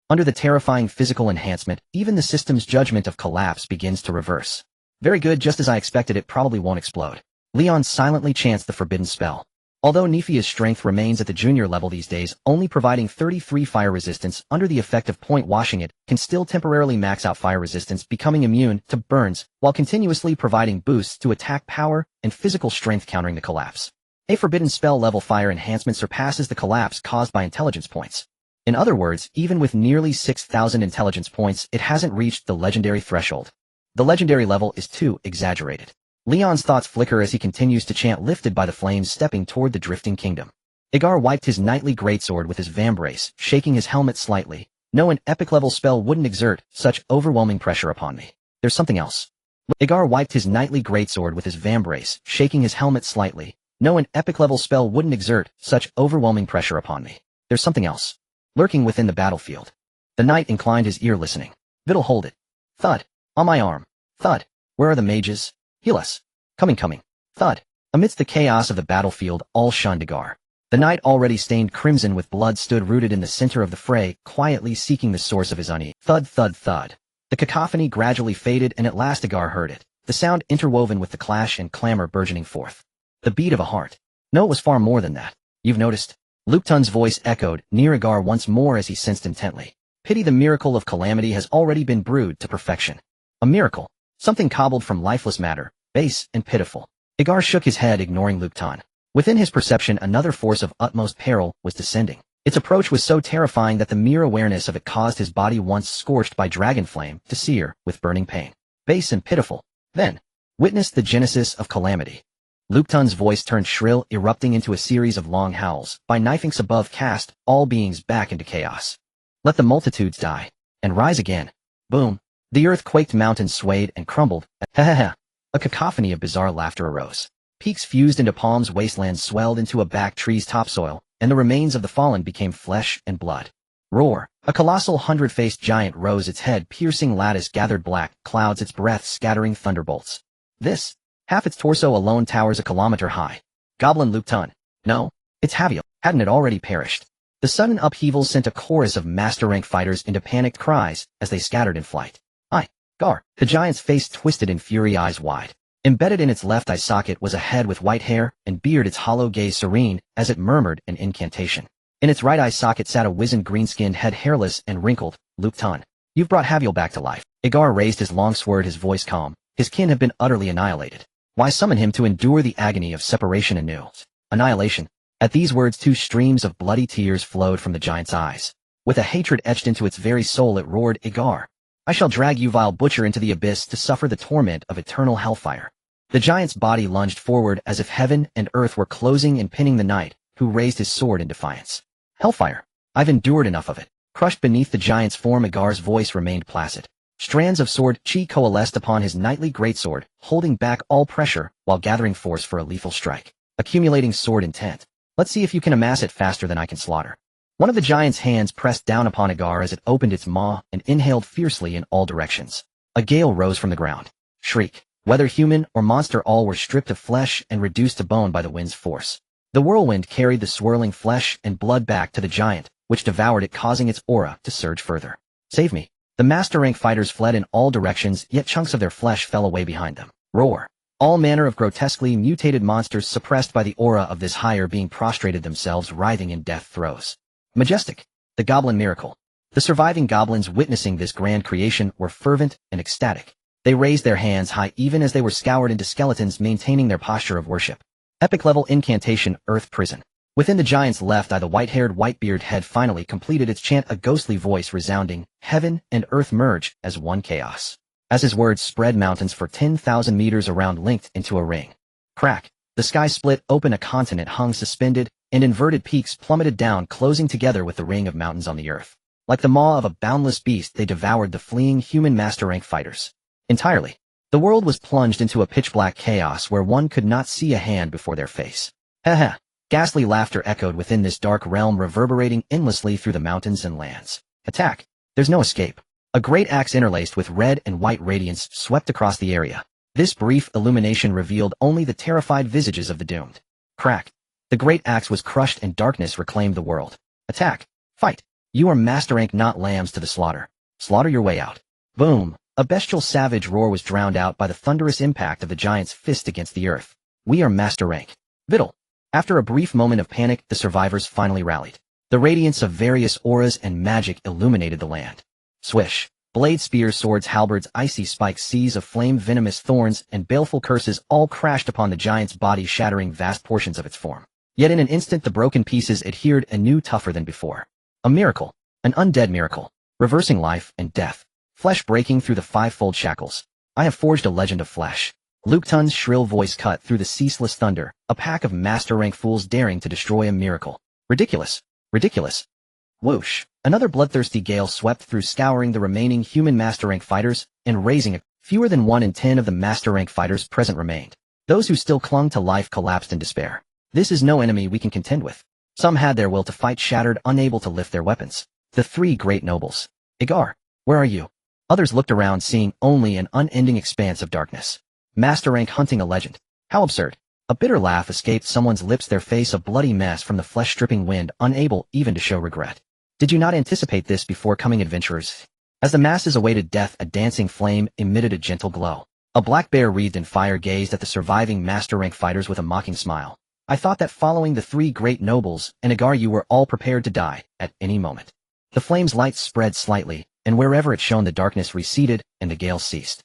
Under the terrifying physical enhancement, even the system's judgment of collapse begins to reverse. Very good, just as I expected. It probably won't explode. Leon silently chants the forbidden spell. Although Nephia's strength remains at the junior level these days, only providing 33 fire resistance under the effect of point washing, it can still temporarily max out fire resistance, becoming immune to burns, while continuously providing boosts to attack power and physical strength, countering the collapse. A forbidden spell level fire enhancement surpasses the collapse caused by intelligence points. In other words, even with nearly 6,000 intelligence points, it hasn't reached the legendary threshold. The legendary level is too exaggerated. Leon's thoughts flicker as he continues to chant, lifted by the flames, stepping toward the drifting kingdom. Igar wiped his knightly greatsword with his vambrace, shaking his helmet slightly. No, an epic-level spell wouldn't exert such overwhelming pressure upon me. There's something else. Igar wiped his knightly greatsword with his vambrace, shaking his helmet slightly. No, an epic-level spell wouldn't exert such overwhelming pressure upon me. There's something else. Lurking within the battlefield. The knight inclined his ear, listening. Vittle, hold it. Thud. On my arm. Thud. Where are the mages? Heal us. Coming. Thud. Amidst the chaos of the battlefield, all shunned Igar. The knight, already stained crimson with blood, stood rooted in the center of the fray, quietly seeking the source of his unease. Thud, thud, thud. The cacophony gradually faded, and at last Igar heard it. the sound interwoven with the clash and clamor burgeoning forth. The beat of a heart. No, it was far more than that. You've noticed? Lupton's voice echoed near Agar once more as he sensed intently. Pity, the miracle of calamity has already been brewed to perfection. A miracle. Something cobbled from lifeless matter, base and pitiful. Agar shook his head, ignoring Lupton. Within his perception, another force of utmost peril was descending. Its approach was so terrifying that the mere awareness of it caused his body, once scorched by dragon flame, to sear with burning pain. Base and pitiful. Then, witness the genesis of calamity. Lupton's voice turned shrill, erupting into a series of long howls. By knifings above, cast all beings back into chaos. Let the multitudes die and rise again. Boom. The earth quaked, mountains swayed and crumbled. Ha ha ha. A cacophony of bizarre laughter arose. Peaks fused into palms, wastelands swelled into a back tree's topsoil, and the remains of the fallen became flesh and blood. Roar. A colossal 100-faced giant rose, its head piercing lattice gathered black clouds, its breath scattering thunderbolts. This. Half its torso alone towers a kilometer high. Goblin Lupton. No, it's Javier. Hadn't it already perished? The sudden upheaval sent a chorus of master-rank fighters into panicked cries as they scattered in flight. Gar. The giant's face twisted in fury, eyes wide. Embedded in its left eye socket was a head with white hair and beard, its hollow gaze serene as it murmured an incantation. In its right eye socket sat a wizened green-skinned head, hairless and wrinkled. Lupton. You've brought Javier back to life. Agar raised his long sword, his voice calm. His kin have been utterly annihilated. Why summon him to endure the agony of separation anew? Annihilation. At these words, two streams of bloody tears flowed from the giant's eyes. With a hatred etched into its very soul, it roared, Agar, I shall drag you, vile butcher, into the abyss to suffer the torment of eternal hellfire. The giant's body lunged forward as if heaven and earth were closing and pinning the knight, who raised his sword in defiance. Hellfire. I've endured enough of it. Crushed beneath the giant's form, Agar's voice remained placid. Strands of sword chi coalesced upon his knightly greatsword, holding back all pressure while gathering force for a lethal strike. Accumulating sword intent. Let's see if you can amass it faster than I can slaughter. One of the giant's hands pressed down upon Agar as it opened its maw and inhaled fiercely in all directions. A gale rose from the ground. Shriek. Whether human or monster, all were stripped of flesh and reduced to bone by the wind's force. The whirlwind carried the swirling flesh and blood back to the giant, which devoured it, causing its aura to surge further. Save me. The master-rank fighters fled in all directions, yet chunks of their flesh fell away behind them. Roar. All manner of grotesquely mutated monsters suppressed by the aura of this higher being prostrated themselves, writhing in death throes. Majestic. The goblin miracle. The surviving goblins witnessing this grand creation were fervent and ecstatic. They raised their hands high even as they were scoured into skeletons, maintaining their posture of worship. Epic-level incantation, Earth Prison. Within the giant's left eye, the white-haired, white-beard head finally completed its chant, a ghostly voice resounding, heaven and earth merge as one chaos. As his words spread, mountains for 10,000 meters around linked into a ring. Crack. The sky split open, a continent hung suspended, and inverted peaks plummeted down, closing together with the ring of mountains on the earth. Like the maw of a boundless beast, they devoured the fleeing human master-rank fighters. Entirely. The world was plunged into a pitch-black chaos where one could not see a hand before their face. Ha ha. Ghastly laughter echoed within this dark realm, reverberating endlessly through the mountains and lands. Attack. There's no escape. A great axe interlaced with red and white radiance swept across the area. This brief illumination revealed only the terrified visages of the doomed. Crack. The great axe was crushed and darkness reclaimed the world. Attack. Fight. You are master rank, not lambs to the slaughter. Slaughter your way out. Boom. A bestial savage roar was drowned out by the thunderous impact of the giant's fist against the earth. We are master rank. Vittle. After a brief moment of panic, the survivors finally rallied. The radiance of various auras and magic illuminated the land. Swish. Blades, spears, swords, halberds, icy spikes, seas of flame, venomous thorns, and baleful curses all crashed upon the giant's body, shattering vast portions of its form. Yet in an instant the broken pieces adhered anew, tougher than before. A miracle. An undead miracle. Reversing life and death. Flesh breaking through the fivefold shackles. I have forged a legend of flesh. Lupton's shrill voice cut through the ceaseless thunder, a pack of master-rank fools daring to destroy a miracle. Ridiculous. Ridiculous. Whoosh. Another bloodthirsty gale swept through, scouring the remaining human master-rank fighters, and raising it. Fewer than 1 in 10 of the master-rank fighters present remained. Those who still clung to life collapsed in despair. This is no enemy we can contend with. Some had their will to fight shattered, unable to lift their weapons. The 3 great nobles. Agar, where are you? Others looked around, seeing only an unending expanse of darkness. Master rank hunting a legend. How absurd. A bitter laugh escaped someone's lips, their face a bloody mess from the flesh-stripping wind, unable even to show regret. Did you not anticipate this before coming, adventurers? As the masses awaited death, a dancing flame emitted a gentle glow. A black bear wreathed in fire gazed at the surviving master rank fighters with a mocking smile. I thought that following the three great nobles and Agar you were all prepared to die at any moment. The flame's light spread slightly, and wherever it shone the darkness receded and the gale ceased.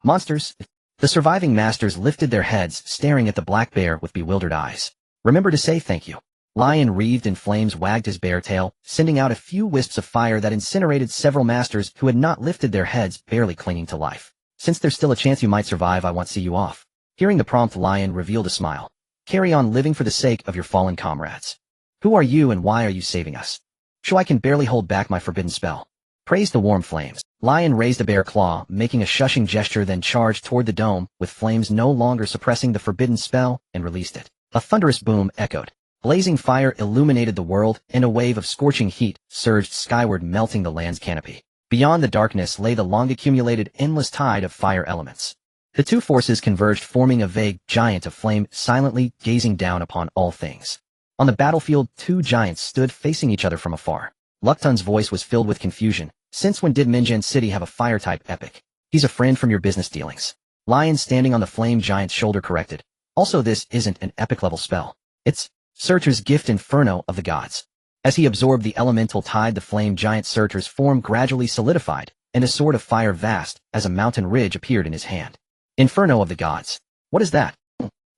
Monsters! The surviving masters lifted their heads, staring at the black bear with bewildered eyes. Remember to say thank you. Lion wreathed in flames wagged his bear tail, sending out a few wisps of fire that incinerated several masters who had not lifted their heads, barely clinging to life. Since there's still a chance you might survive, I won't see you off. Hearing the prompt, Lion revealed a smile. Carry on living for the sake of your fallen comrades. Who are you and why are you saving us? So I can barely hold back my forbidden spell. Praise the warm flames. Lion raised a bear claw, making a shushing gesture, then charged toward the dome, with flames no longer suppressing the forbidden spell, and released it. A thunderous boom echoed. Blazing fire illuminated the world, and a wave of scorching heat surged skyward, melting the land's canopy. Beyond the darkness lay the long-accumulated endless tide of fire elements. The two forces converged, forming a vague giant of flame, silently gazing down upon all things. On the battlefield, two giants stood facing each other from afar. Luktun's voice was filled with confusion. Since when did Minjan City have a fire-type epic? He's a friend from your business dealings. Lion standing on the flame giant's shoulder corrected. Also, this isn't an epic-level spell. It's Surtur's gift, Inferno of the Gods. As he absorbed the elemental tide, the flame giant Surtur's form gradually solidified, and a sword of fire vast as a mountain ridge appeared in his hand. Inferno of the Gods. What is that?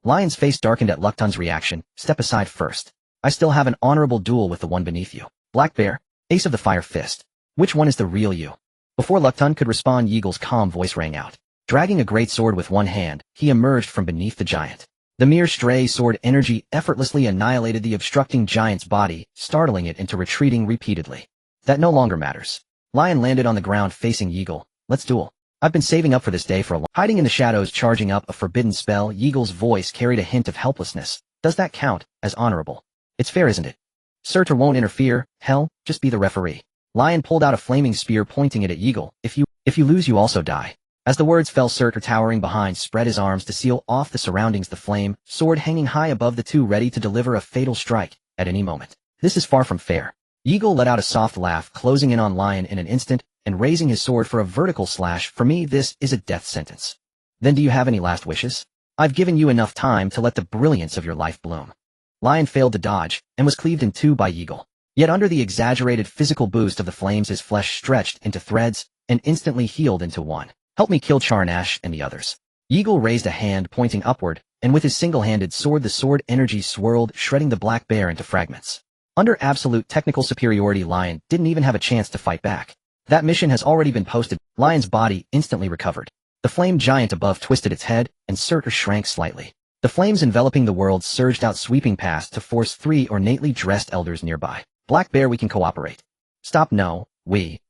Lion's face darkened at Luktun's reaction. Step aside first. I still have an honorable duel with the one beneath you. Black Bear, Ace of the Fire Fist. Which one is the real you? Before Luktun could respond, Yeagle's calm voice rang out. Dragging a great sword with one hand, he emerged from beneath the giant. The mere stray sword energy effortlessly annihilated the obstructing giant's body, startling it into retreating repeatedly. That no longer matters. Lion landed on the ground facing Yeagle. Let's duel. I've been saving up for this day for a long. Hiding in the shadows, charging up a forbidden spell, Yeagle's voice carried a hint of helplessness. Does that count as honorable? It's fair, isn't it? Surtur won't interfere. Hell, just be the referee. Lion pulled out a flaming spear, pointing it at Yeagle. If you lose, you also die. As the words fell, Surtur, towering behind, spread his arms to seal off the surroundings, the flame sword hanging high above the two, ready to deliver a fatal strike at any moment. This is far from fair. Yeagle let out a soft laugh, closing in on Lion in an instant, and raising his sword for a vertical slash. For me, this is a death sentence. Then do you have any last wishes? I've given you enough time to let the brilliance of your life bloom. Lion failed to dodge, and was cleaved in two by Yeagle. Yet under the exaggerated physical boost of the flames, his flesh stretched into threads, and instantly healed into one. Help me kill Charnash and the others. Yeagle raised a hand pointing upward, and with his single-handed sword the sword energy swirled, shredding the black bear into fragments. Under absolute technical superiority, Lion didn't even have a chance to fight back. That mission has already been posted. Lion's body instantly recovered. The flame giant above twisted its head, and Surtur shrank slightly. The flames enveloping the world surged out, sweeping past to force three ornately dressed elders nearby. Black Bear, we can cooperate. Stop, no, we,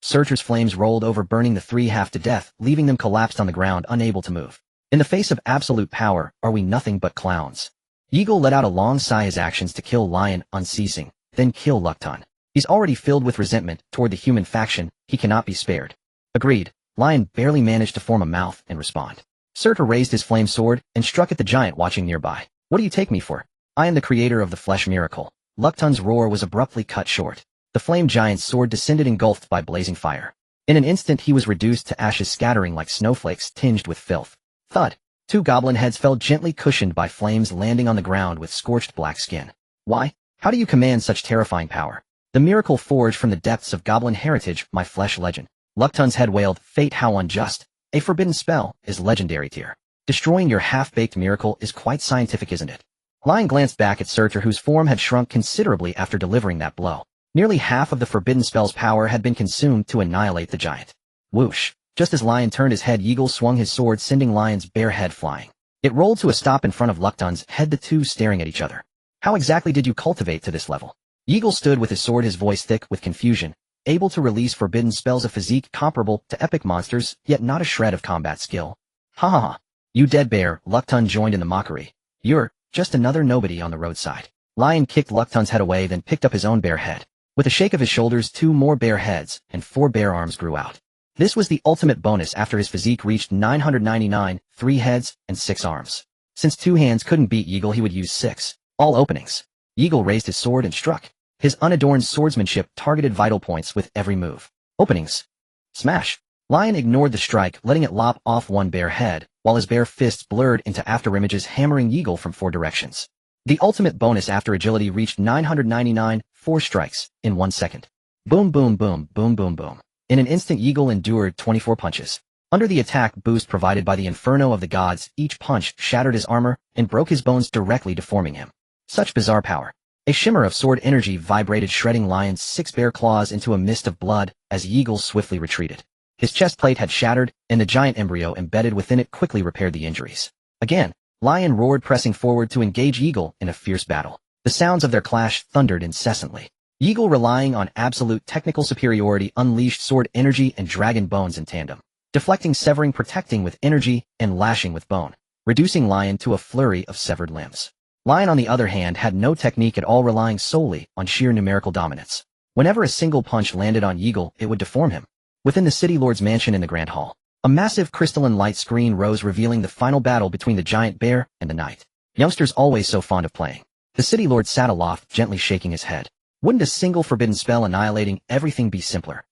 Surtur's flames rolled over, burning the three half to death, leaving them collapsed on the ground, unable to move. In the face of absolute power, are we nothing but clowns? Yeagle let out a long sigh, his actions to kill Lion unceasing, then kill Luktun. He's already filled with resentment toward the human faction, he cannot be spared. Agreed. Lion barely managed to form a mouth and respond. Surtur raised his flame sword and struck at the giant watching nearby. What do you take me for? I am the creator of the flesh miracle. Luktun's roar was abruptly cut short. The flame giant's sword descended, engulfed by blazing fire. In an instant he was reduced to ashes, scattering like snowflakes tinged with filth. Thud. Two goblin heads fell, gently cushioned by flames, landing on the ground with scorched black skin. Why? How do you command such terrifying power? The miracle forged from the depths of goblin heritage, my flesh legend. Luktun's head wailed. Fate, how unjust. A forbidden spell is legendary tier. Destroying your half-baked miracle is quite scientific, isn't it? Lion glanced back at Surtur, whose form had shrunk considerably after delivering that blow. Nearly half of the forbidden spell's power had been consumed to annihilate the giant. Whoosh. Just as Lion turned his head, Yeagle swung his sword, sending Lion's bare head flying. It rolled to a stop in front of Luktun's head, the two staring at each other. How exactly did you cultivate to this level? Yeagle stood with his sword, his voice thick with confusion, able to release forbidden spells, a physique comparable to epic monsters, yet not a shred of combat skill. Ha ha ha. You dead bear, Luktun joined in the mockery. You're just another nobody on the roadside. Lion kicked Luktun's head away, then picked up his own bare head. With a shake of his shoulders, two more bare heads and 4 bare arms grew out. This was the ultimate bonus after his physique reached 999, 3 heads and 6 arms. Since 2 hands couldn't beat Yeagle, he would use 6. All openings. Yeagle raised his sword and struck. His unadorned swordsmanship targeted vital points with every move. Openings. Smash. Lion ignored the strike, letting it lop off one bare head, while his bare fists blurred into afterimages hammering Yeagle from 4 directions. The ultimate bonus after agility reached 999, 4 strikes, in 1 second. Boom boom boom boom boom boom. In an instant Yeagle endured 24 punches. Under the attack boost provided by the Inferno of the Gods, each punch shattered his armor and broke his bones directly deforming him. Such bizarre power. A shimmer of sword energy vibrated, shredding Lion's 6 bare claws into a mist of blood as Yeagle swiftly retreated. His chest plate had shattered, and the giant embryo embedded within it quickly repaired the injuries. Again, Lion roared, pressing forward to engage Yeagle in a fierce battle. The sounds of their clash thundered incessantly. Yeagle, relying on absolute technical superiority, unleashed sword energy and dragon bones in tandem. Deflecting, severing, protecting with energy, and lashing with bone, reducing Lion to a flurry of severed limbs. Lion, on the other hand, had no technique at all, relying solely on sheer numerical dominance. Whenever a single punch landed on Yeagle, it would deform him. Within the City Lord's mansion in the Grand Hall, a massive crystalline light screen rose, revealing the final battle between the giant bear and the knight. Youngsters always so fond of playing. The City Lord sat aloft, gently shaking his head. Wouldn't a single forbidden spell annihilating everything be simpler?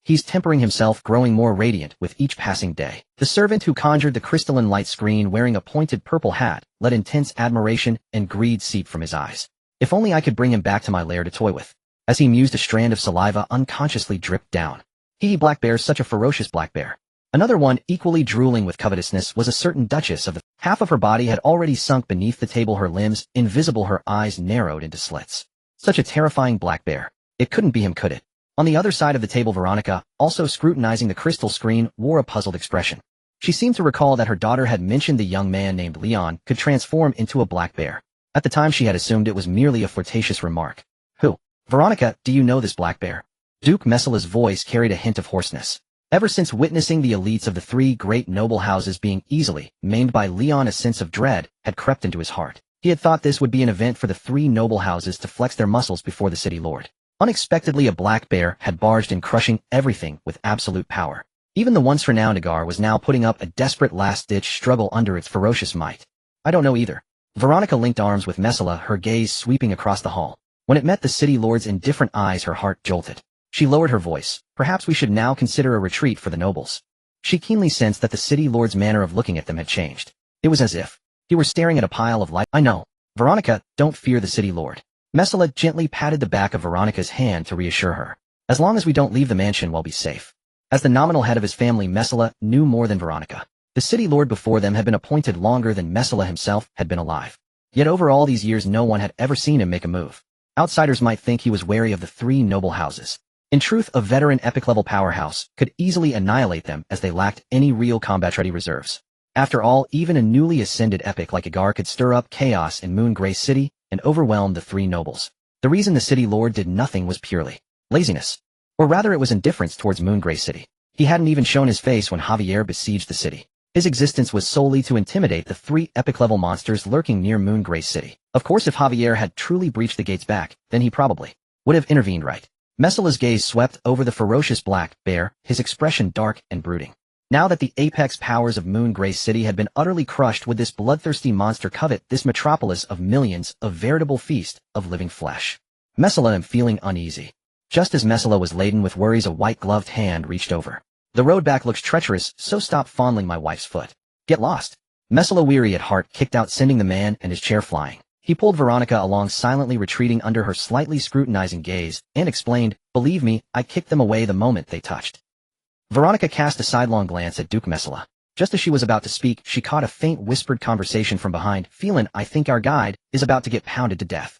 He's tempering himself, growing more radiant with each passing day. The servant who conjured the crystalline light screen, wearing a pointed purple hat, let intense admiration and greed seep from his eyes. If only I could bring him back to my lair to toy with. As he mused, a strand of saliva unconsciously dripped down. Black bear, such a ferocious black bear. Another one, equally drooling with covetousness, was a certain Duchess of the... Half of her body had already sunk beneath the table, her limbs invisible, her eyes narrowed into slits. Such a terrifying black bear. It couldn't be him, could it? On the other side of the table, Veronica, also scrutinizing the crystal screen, wore a puzzled expression. She seemed to recall that her daughter had mentioned the young man named Leon could transform into a black bear. At the time she had assumed it was merely a flirtatious remark. Who? Veronica, do you know this black bear? Duke Messala's voice carried a hint of hoarseness. Ever since witnessing the elites of the 3 great noble houses being easily maimed by Leon, a sense of dread had crept into his heart. He had thought this would be an event for the 3 noble houses to flex their muscles before the City Lord. Unexpectedly, a black bear had barged in, crushing everything with absolute power. Even the once renowned Agar was now putting up a desperate last-ditch struggle under its ferocious might. I don't know either. Veronica linked arms with Messala, her gaze sweeping across the hall. When it met the City Lord's indifferent eyes, her heart jolted. She lowered her voice. Perhaps we should now consider a retreat for the nobles. She keenly sensed that the City Lord's manner of looking at them had changed. It was as if he were staring at a pile of light. I know. Veronica, don't fear the City Lord. Messala gently patted the back of Veronica's hand to reassure her. As long as we don't leave the mansion, we'll be safe. As the nominal head of his family, Messala knew more than Veronica. The City Lord before them had been appointed longer than Messala himself had been alive. Yet over all these years no one had ever seen him make a move. Outsiders might think he was wary of the 3 noble houses. In truth, a veteran epic-level powerhouse could easily annihilate them, as they lacked any real combat-ready reserves. After all, even a newly ascended epic like Agar could stir up chaos in Moongrace City and overwhelm the 3 nobles. The reason the City Lord did nothing was purely laziness. Or rather, it was indifference towards Moongrace City. He hadn't even shown his face when Javier besieged the city. His existence was solely to intimidate the 3 epic-level monsters lurking near Moongrace City. Of course, if Javier had truly breached the gates back, then he probably would have intervened, right? Messala's gaze swept over the ferocious black bear, his expression dark and brooding. Now that the apex powers of Moongrace City had been utterly crushed, would this bloodthirsty monster covet this metropolis of millions, a veritable feast of living flesh? Messala am feeling uneasy. Just as Messala was laden with worries, a white-gloved hand reached over. The road back looks treacherous, so stop fondling my wife's foot. Get lost. Messala, weary at heart, kicked out, sending the man and his chair flying. He pulled Veronica along, silently retreating under her slightly scrutinizing gaze, and explained, believe me, I kicked them away the moment they touched. Veronica cast a sidelong glance at Duke Messala. Just as she was about to speak, she caught a faint whispered conversation from behind. Phelan, I think our guide is about to get pounded to death.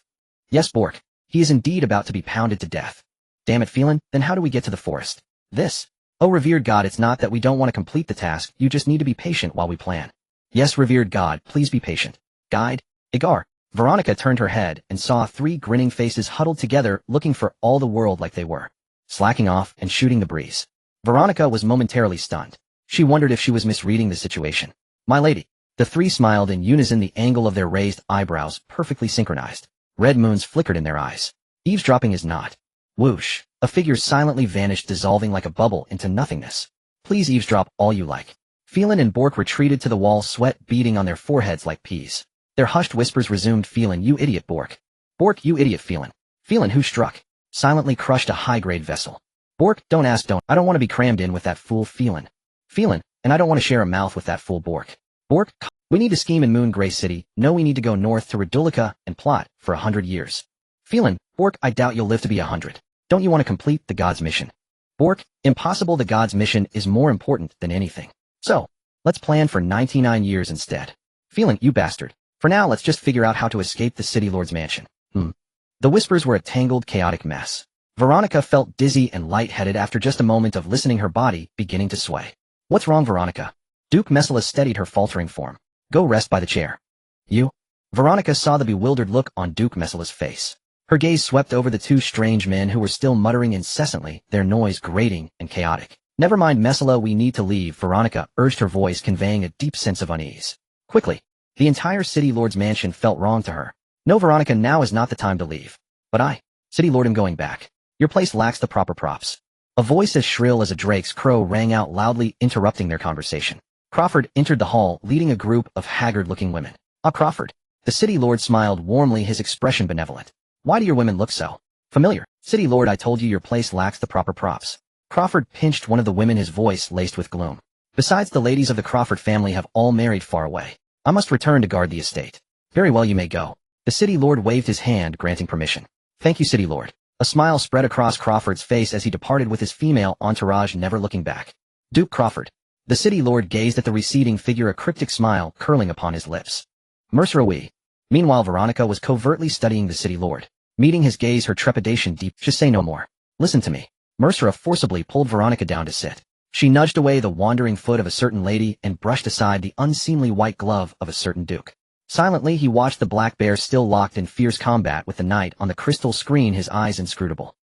Yes, Bork. He is indeed about to be pounded to death. Damn it, Phelan, then how do we get to the forest? This. Oh, revered God, it's not that we don't want to complete the task, you just need to be patient while we plan. Yes, revered God, please be patient. Guide? Agar. Veronica turned her head and saw 3 grinning faces huddled together, looking for all the world like they were slacking off and shooting the breeze. Veronica was momentarily stunned. She wondered if she was misreading the situation. My lady. The 3 smiled in unison, the angle of their raised eyebrows perfectly synchronized. Red moons flickered in their eyes. Eavesdropping is not. Whoosh. A figure silently vanished, dissolving like a bubble into nothingness. Please eavesdrop all you like. Phelan and Bork retreated to the wall, sweat beading on their foreheads like peas. Their hushed whispers resumed. Phelan, you idiot, Bork. Bork, you idiot, Phelan. Phelan, who struck? Silently crushed a high-grade vessel. Bork, don't ask, don't. I don't want to be crammed in with that fool Phelan. Phelan, and I don't want to share a mouth with that fool Bork. Bork, we need to scheme in Moon Gray City. No, we need to go north to Redulica and plot for 100 years. Phelan, Bork, I doubt you'll live to be 100. Don't you want to complete the God's mission? Bork, impossible. The God's mission is more important than anything. So, let's plan for 99 years instead. Phelan, you bastard. For now, let's just figure out how to escape the City Lord's mansion. The whispers were a tangled, chaotic mess. Veronica felt dizzy and lightheaded after just a moment of listening, her body beginning to sway. What's wrong, Veronica? Duke Messala steadied her faltering form. Go rest by the chair. You? Veronica saw the bewildered look on Duke Messala's face. Her gaze swept over the two strange men who were still muttering incessantly, their noise grating and chaotic. Never mind, Messala, we need to leave, Veronica urged, her voice conveying a deep sense of unease. Quickly. The entire City Lord's mansion felt wrong to her. No, Veronica, now is not the time to leave. But City Lord, am going back. Your place lacks the proper props. A voice as shrill as a drake's crow rang out loudly, interrupting their conversation. Crawford entered the hall, leading a group of haggard-looking women. Ah, Crawford. The City Lord smiled warmly, his expression benevolent. Why do your women look so familiar? City Lord, I told you your place lacks the proper props. Crawford pinched one of the women, his voice laced with gloom. Besides, the ladies of the Crawford family have all married far away. I must return to guard the estate. Very well, you may go. The City Lord waved his hand, granting permission. Thank you, City Lord. A smile spread across Crawford's face as he departed with his female entourage, never looking back. Duke Crawford. The City Lord gazed at the receding figure, a cryptic smile curling upon his lips. Mercer, oui. Meanwhile, Veronica was covertly studying the City Lord. Meeting his gaze, her trepidation deep. Just say no more. Listen to me. Mercer forcibly pulled Veronica down to sit. She nudged away the wandering foot of a certain lady and brushed aside the unseemly white glove of a certain duke. Silently, he watched the black bear, still locked in fierce combat with the knight on the crystal screen, his eyes inscrutable.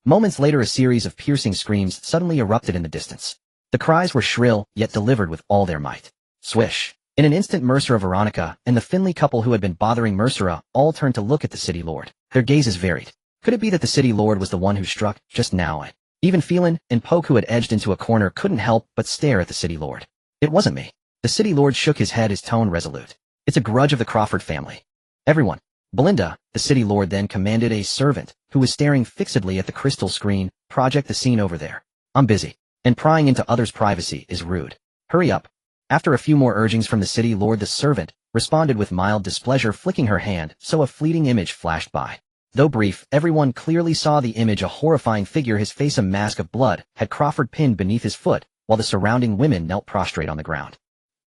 Moments later, a series of piercing screams suddenly erupted in the distance. The cries were shrill, yet delivered with all their might. Swish. In an instant, Mercer, Veronica, and the Finley couple who had been bothering Mercer all turned to look at the City Lord. Their gazes varied. Could it be that the City Lord was the one who struck just now? Even Phelan and Poke, who had edged into a corner, couldn't help but stare at the City Lord. It wasn't me. The City Lord shook his head, his tone resolute. It's a grudge of the Crawford family. Everyone. Belinda, the City Lord then commanded a servant, who was staring fixedly at the crystal screen, project the scene over there. I'm busy. And prying into others' privacy is rude. Hurry up. After a few more urgings from the City Lord, the servant responded with mild displeasure, flicking her hand, so a fleeting image flashed by. Though brief, everyone clearly saw the image, a horrifying figure, his face a mask of blood, had Crawford pinned beneath his foot, while the surrounding women knelt prostrate on the ground.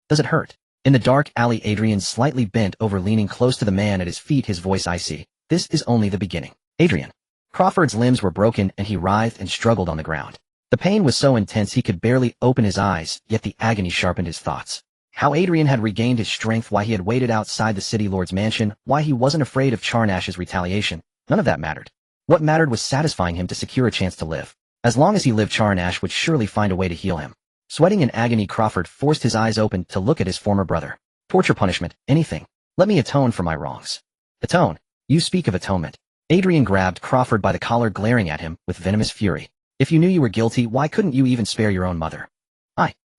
Does it hurt? In the dark alley, Adrian slightly bent over, leaning close to the man at his feet, his voice icy. This is only the beginning. Adrian. Crawford's limbs were broken and he writhed and struggled on the ground. The pain was so intense he could barely open his eyes, yet the agony sharpened his thoughts. How Adrian had regained his strength, why he had waited outside the City Lord's mansion, why he wasn't afraid of Charnash's retaliation, none of that mattered. What mattered was satisfying him to secure a chance to live. As long as he lived, Charnash would surely find a way to heal him. Sweating in agony, Crawford forced his eyes open to look at his former brother. Torture, punishment, anything. Let me atone for my wrongs. Atone? You speak of atonement. Adrian grabbed Crawford by the collar, glaring at him with venomous fury. If you knew you were guilty, why couldn't you even spare your own mother?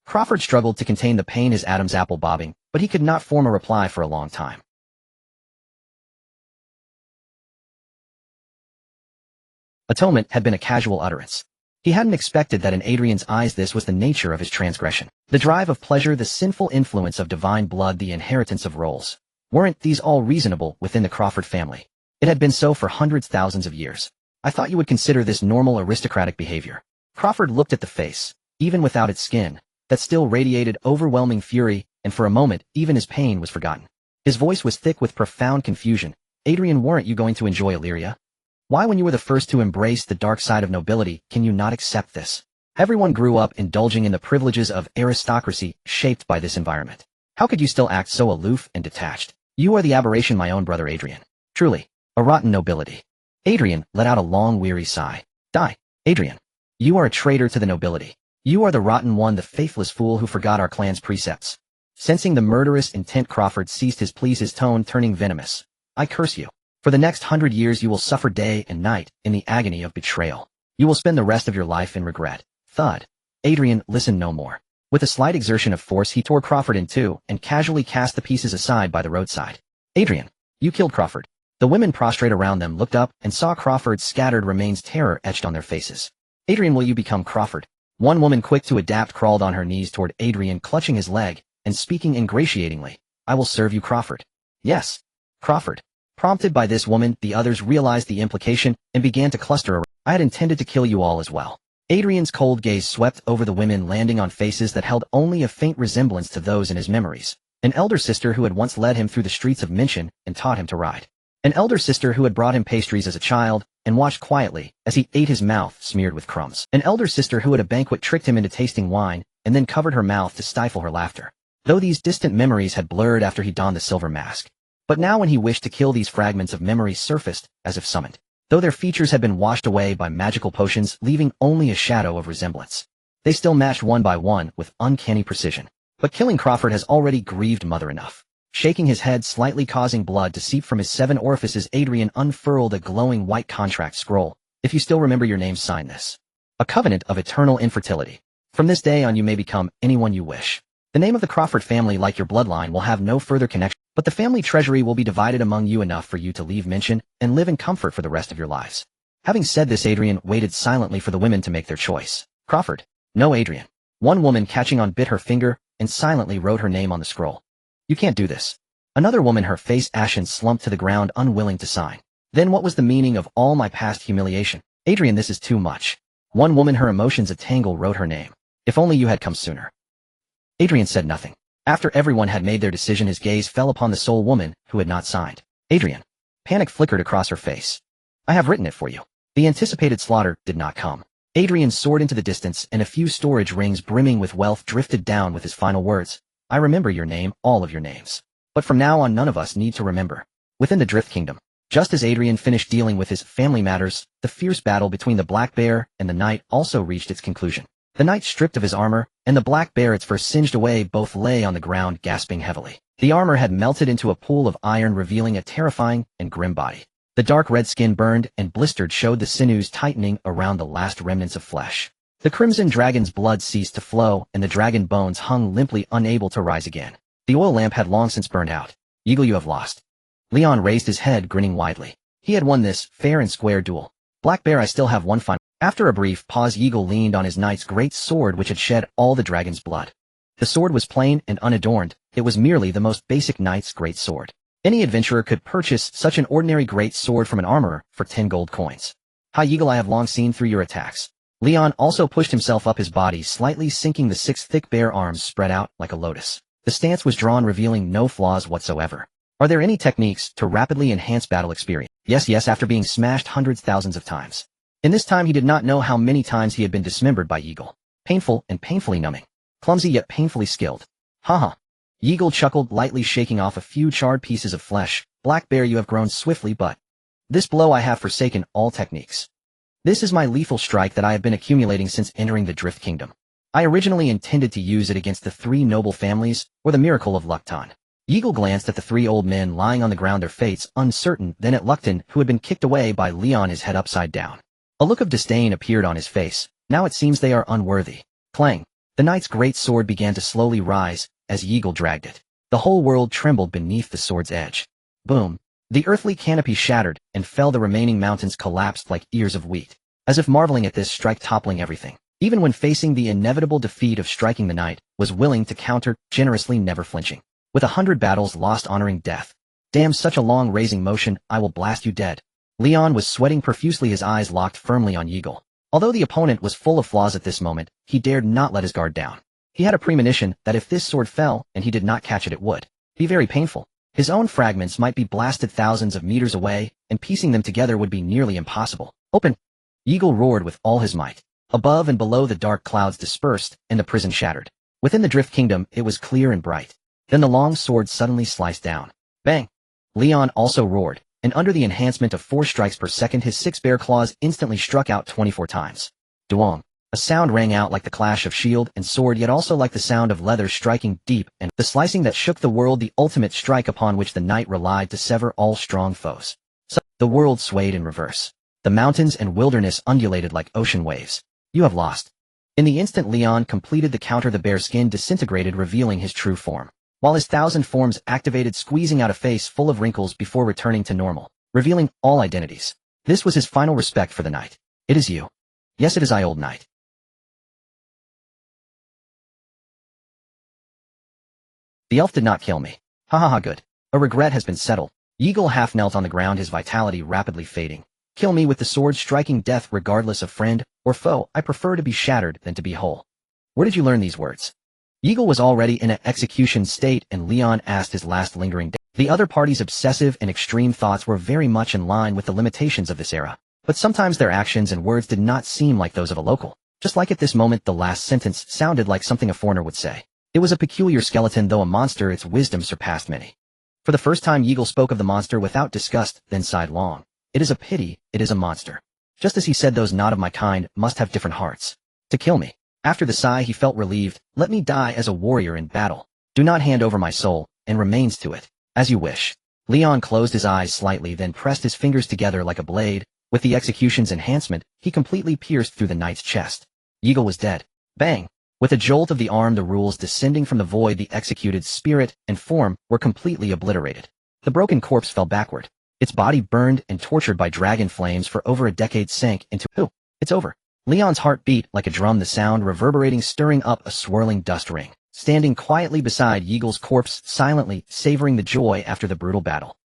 Crawford struggled to contain the pain, his Adam's apple bobbing, but he could not form a reply for a long time. Atonement had been a casual utterance. He hadn't expected that in Adrian's eyes this was the nature of his transgression. The drive of pleasure, the sinful influence of divine blood, the inheritance of roles. Weren't these all reasonable within the Crawford family? It had been so for hundreds, thousands of years. I thought you would consider this normal aristocratic behavior. Crawford looked at the face, even without its skin, that still radiated overwhelming fury, and for a moment, even his pain was forgotten. His voice was thick with profound confusion. Adrian, weren't you going to enjoy Illyria? Why, when you were the first to embrace the dark side of nobility, can you not accept this? Everyone grew up indulging in the privileges of aristocracy, shaped by this environment. How could you still act so aloof and detached? You are the aberration, my own brother Adrian. Truly, a rotten nobility. Adrian let out a long, weary sigh. Die, Adrian. You are a traitor to the nobility. You are the rotten one, the faithless fool who forgot our clan's precepts. Sensing the murderous intent, Crawford ceased his pleas, his tone turning venomous. I curse you. For the next 100 years you will suffer day and night in the agony of betrayal. You will spend the rest of your life in regret. Thud. Adrian, listen no more. With a slight exertion of force, he tore Crawford in two and casually cast the pieces aside by the roadside. Adrian, you killed Crawford. The women prostrate around them looked up and saw Crawford's scattered remains, terror etched on their faces. Adrian, will you become Crawford? One woman, quick to adapt, crawled on her knees toward Adrian, clutching his leg and speaking ingratiatingly. I will serve you, Crawford. Yes, Crawford. Prompted by this woman, the others realized the implication and began to cluster around. I had intended to kill you all as well. Adrian's cold gaze swept over the women, landing on faces that held only a faint resemblance to those in his memories. An elder sister who had once led him through the streets of Minchin and taught him to ride. An elder sister who had brought him pastries as a child and watched quietly as he ate, his mouth smeared with crumbs. An elder sister who at a banquet tricked him into tasting wine and then covered her mouth to stifle her laughter. Though these distant memories had blurred after he donned the silver mask. But now when he wished to kill, these fragments of memory surfaced as if summoned. Though their features had been washed away by magical potions, leaving only a shadow of resemblance. They still matched one by one with uncanny precision. But killing Crawford has already grieved Mother enough. Shaking his head slightly, causing blood to seep from his 7 orifices, Adrian unfurled a glowing white contract scroll. If you still remember your name, sign this. A covenant of eternal infertility. From this day on you may become anyone you wish. The name of the Crawford family, like your bloodline, will have no further connection, but the family treasury will be divided among you enough for you to leave Minchin and live in comfort for the rest of your lives. Having said this, Adrian waited silently for the women to make their choice. Crawford. No, Adrian. One woman, catching on, bit her finger and silently wrote her name on the scroll. You can't do this. Another woman, her face ashen, slumped to the ground, unwilling to sign. Then what was the meaning of all my past humiliation? Adrian, this is too much. One woman, her emotions a tangle, wrote her name. If only you had come sooner. Adrian said nothing. After everyone had made their decision, his gaze fell upon the sole woman who had not signed. Adrian. Panic flickered across her face. I have written it for you. The anticipated slaughter did not come. Adrian soared into the distance, and a few storage rings brimming with wealth drifted down with his final words. I remember your name, all of your names. But from now on none of us need to remember. Within the Drift Kingdom, just as Adrian finished dealing with his family matters, the fierce battle between the Black Bear and the Knight also reached its conclusion. The Knight, stripped of his armor, and the Black Bear, its fur singed away, both lay on the ground gasping heavily. The armor had melted into a pool of iron, revealing a terrifying and grim body. The dark red skin, burned and blistered, showed the sinews tightening around the last remnants of flesh. The crimson dragon's blood ceased to flow, and the dragon bones hung limply, unable to rise again. The oil lamp had long since burned out. Eagle, you have lost. Leon raised his head, grinning widely. He had won this fair and square duel. Black Bear, I still have one final. After a brief pause, Eagle leaned on his knight's great sword, which had shed all the dragon's blood. The sword was plain and unadorned. It was merely the most basic knight's great sword. Any adventurer could purchase such an ordinary great sword from an armorer for 10 gold coins. Hi Eagle, I have long seen through your attacks. Leon also pushed himself up, his body slightly sinking, the 6 thick bare arms spread out like a lotus. The stance was drawn, revealing no flaws whatsoever. Are there any techniques to rapidly enhance battle experience? Yes, after being smashed hundreds, thousands of times. In this time he did not know how many times he had been dismembered by Eagle. Painful and painfully numbing. Clumsy yet painfully skilled. Haha. Eagle chuckled lightly, shaking off a few charred pieces of flesh. Black Bear, you have grown swiftly, but this blow I have forsaken all techniques. This is my lethal strike that I have been accumulating since entering the Drift Kingdom. I originally intended to use it against the 3 noble families, or the miracle of Luktan. Eagle glanced at the 3 old men lying on the ground, their fates uncertain, then at Luktan, who had been kicked away by Leon, his head upside down. A look of disdain appeared on his face. Now it seems they are unworthy. Clang. The knight's great sword began to slowly rise as Eagle dragged it. The whole world trembled beneath the sword's edge. Boom. The earthly canopy shattered and fell. The remaining mountains collapsed like ears of wheat, as if marveling at this strike, toppling everything. Even when facing the inevitable defeat of striking, the knight was willing to counter generously, never flinching. With 100 battles lost, honoring death. Damn, such a long raising motion. I will blast you dead. Leon was sweating profusely, his eyes locked firmly on Eagle. Although the opponent was full of flaws at this moment, he dared not let his guard down. He had a premonition that if this sword fell and he did not catch it, it would be very painful. His own fragments might be blasted thousands of meters away, and piecing them together would be nearly impossible. Open! Eagle roared with all his might. Above and below, the dark clouds dispersed, and the prison shattered. Within the Drift Kingdom, it was clear and bright. Then the long sword suddenly sliced down. Bang! Leon also roared, and under the enhancement of 4 strikes per second, his 6 bare claws instantly struck out 24 times. Duong. A sound rang out like the clash of shield and sword, yet also like the sound of leather striking deep, and the slicing that shook the world, the ultimate strike upon which the knight relied to sever all strong foes. So, the world swayed in reverse. The mountains and wilderness undulated like ocean waves. You have lost. In the instant Leon completed the counter, the bare skin disintegrated, revealing his true form, while his 1,000 forms activated, squeezing out a face full of wrinkles before returning to normal, revealing all identities. This was his final respect for the knight. It is you. Yes, it is I, old knight. The elf did not kill me. Ha ha ha, good. A regret has been settled. Yeagle half knelt on the ground, his vitality rapidly fading. Kill me with the sword, striking death regardless of friend or foe. I prefer to be shattered than to be whole. Where did you learn these words? Yeagle was already in an execution state, and Leon asked his last lingering doubt. The other party's obsessive and extreme thoughts were very much in line with the limitations of this era, but sometimes their actions and words did not seem like those of a local. Just like at this moment, the last sentence sounded like something a foreigner would say. It was a peculiar skeleton, though a monster, its wisdom surpassed many. For the first time, Yeagle spoke of the monster without disgust, then sighed long. It is a pity, it is a monster. Just as he said, those not of my kind must have different hearts. To kill me. After the sigh, he felt relieved. Let me die as a warrior in battle. Do not hand over my soul, and remains to it. As you wish. Leon closed his eyes slightly, then pressed his fingers together like a blade. With the execution's enhancement, he completely pierced through the knight's chest. Yeagle was dead. Bang! With a jolt of the arm, the rules descending from the void, the executed spirit and form were completely obliterated. The broken corpse fell backward. Its body, burned and tortured by dragon flames for over a decade, sank into It's over. Leon's heart beat like a drum, the sound reverberating, stirring up a swirling dust ring. Standing quietly beside Yeagle's corpse, silently savoring the joy after the brutal battle.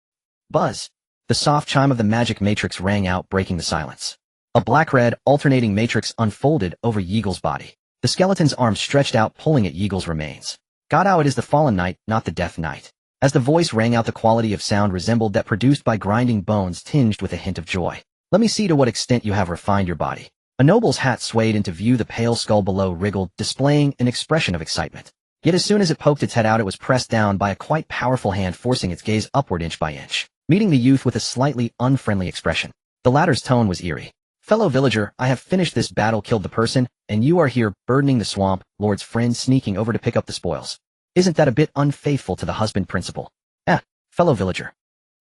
Buzz! The soft chime of the magic matrix rang out, breaking the silence. A black-red, alternating matrix unfolded over Yeagle's body. The skeleton's arms stretched out, pulling at Yeagle's remains. Godao, it is the fallen knight, not the death knight. As the voice rang out, the quality of sound resembled that produced by grinding bones, tinged with a hint of joy. Let me see to what extent you have refined your body. A noble's hat swayed into view, the pale skull below wriggled, displaying an expression of excitement. Yet as soon as it poked its head out, it was pressed down by a quite powerful hand, forcing its gaze upward inch by inch, meeting the youth with a slightly unfriendly expression. The latter's tone was eerie. Fellow villager, I have finished this battle, killed the person, and you are here burdening the swamp lord's friend, sneaking over to pick up the spoils. Isn't that a bit unfaithful to the husband principle? Fellow villager.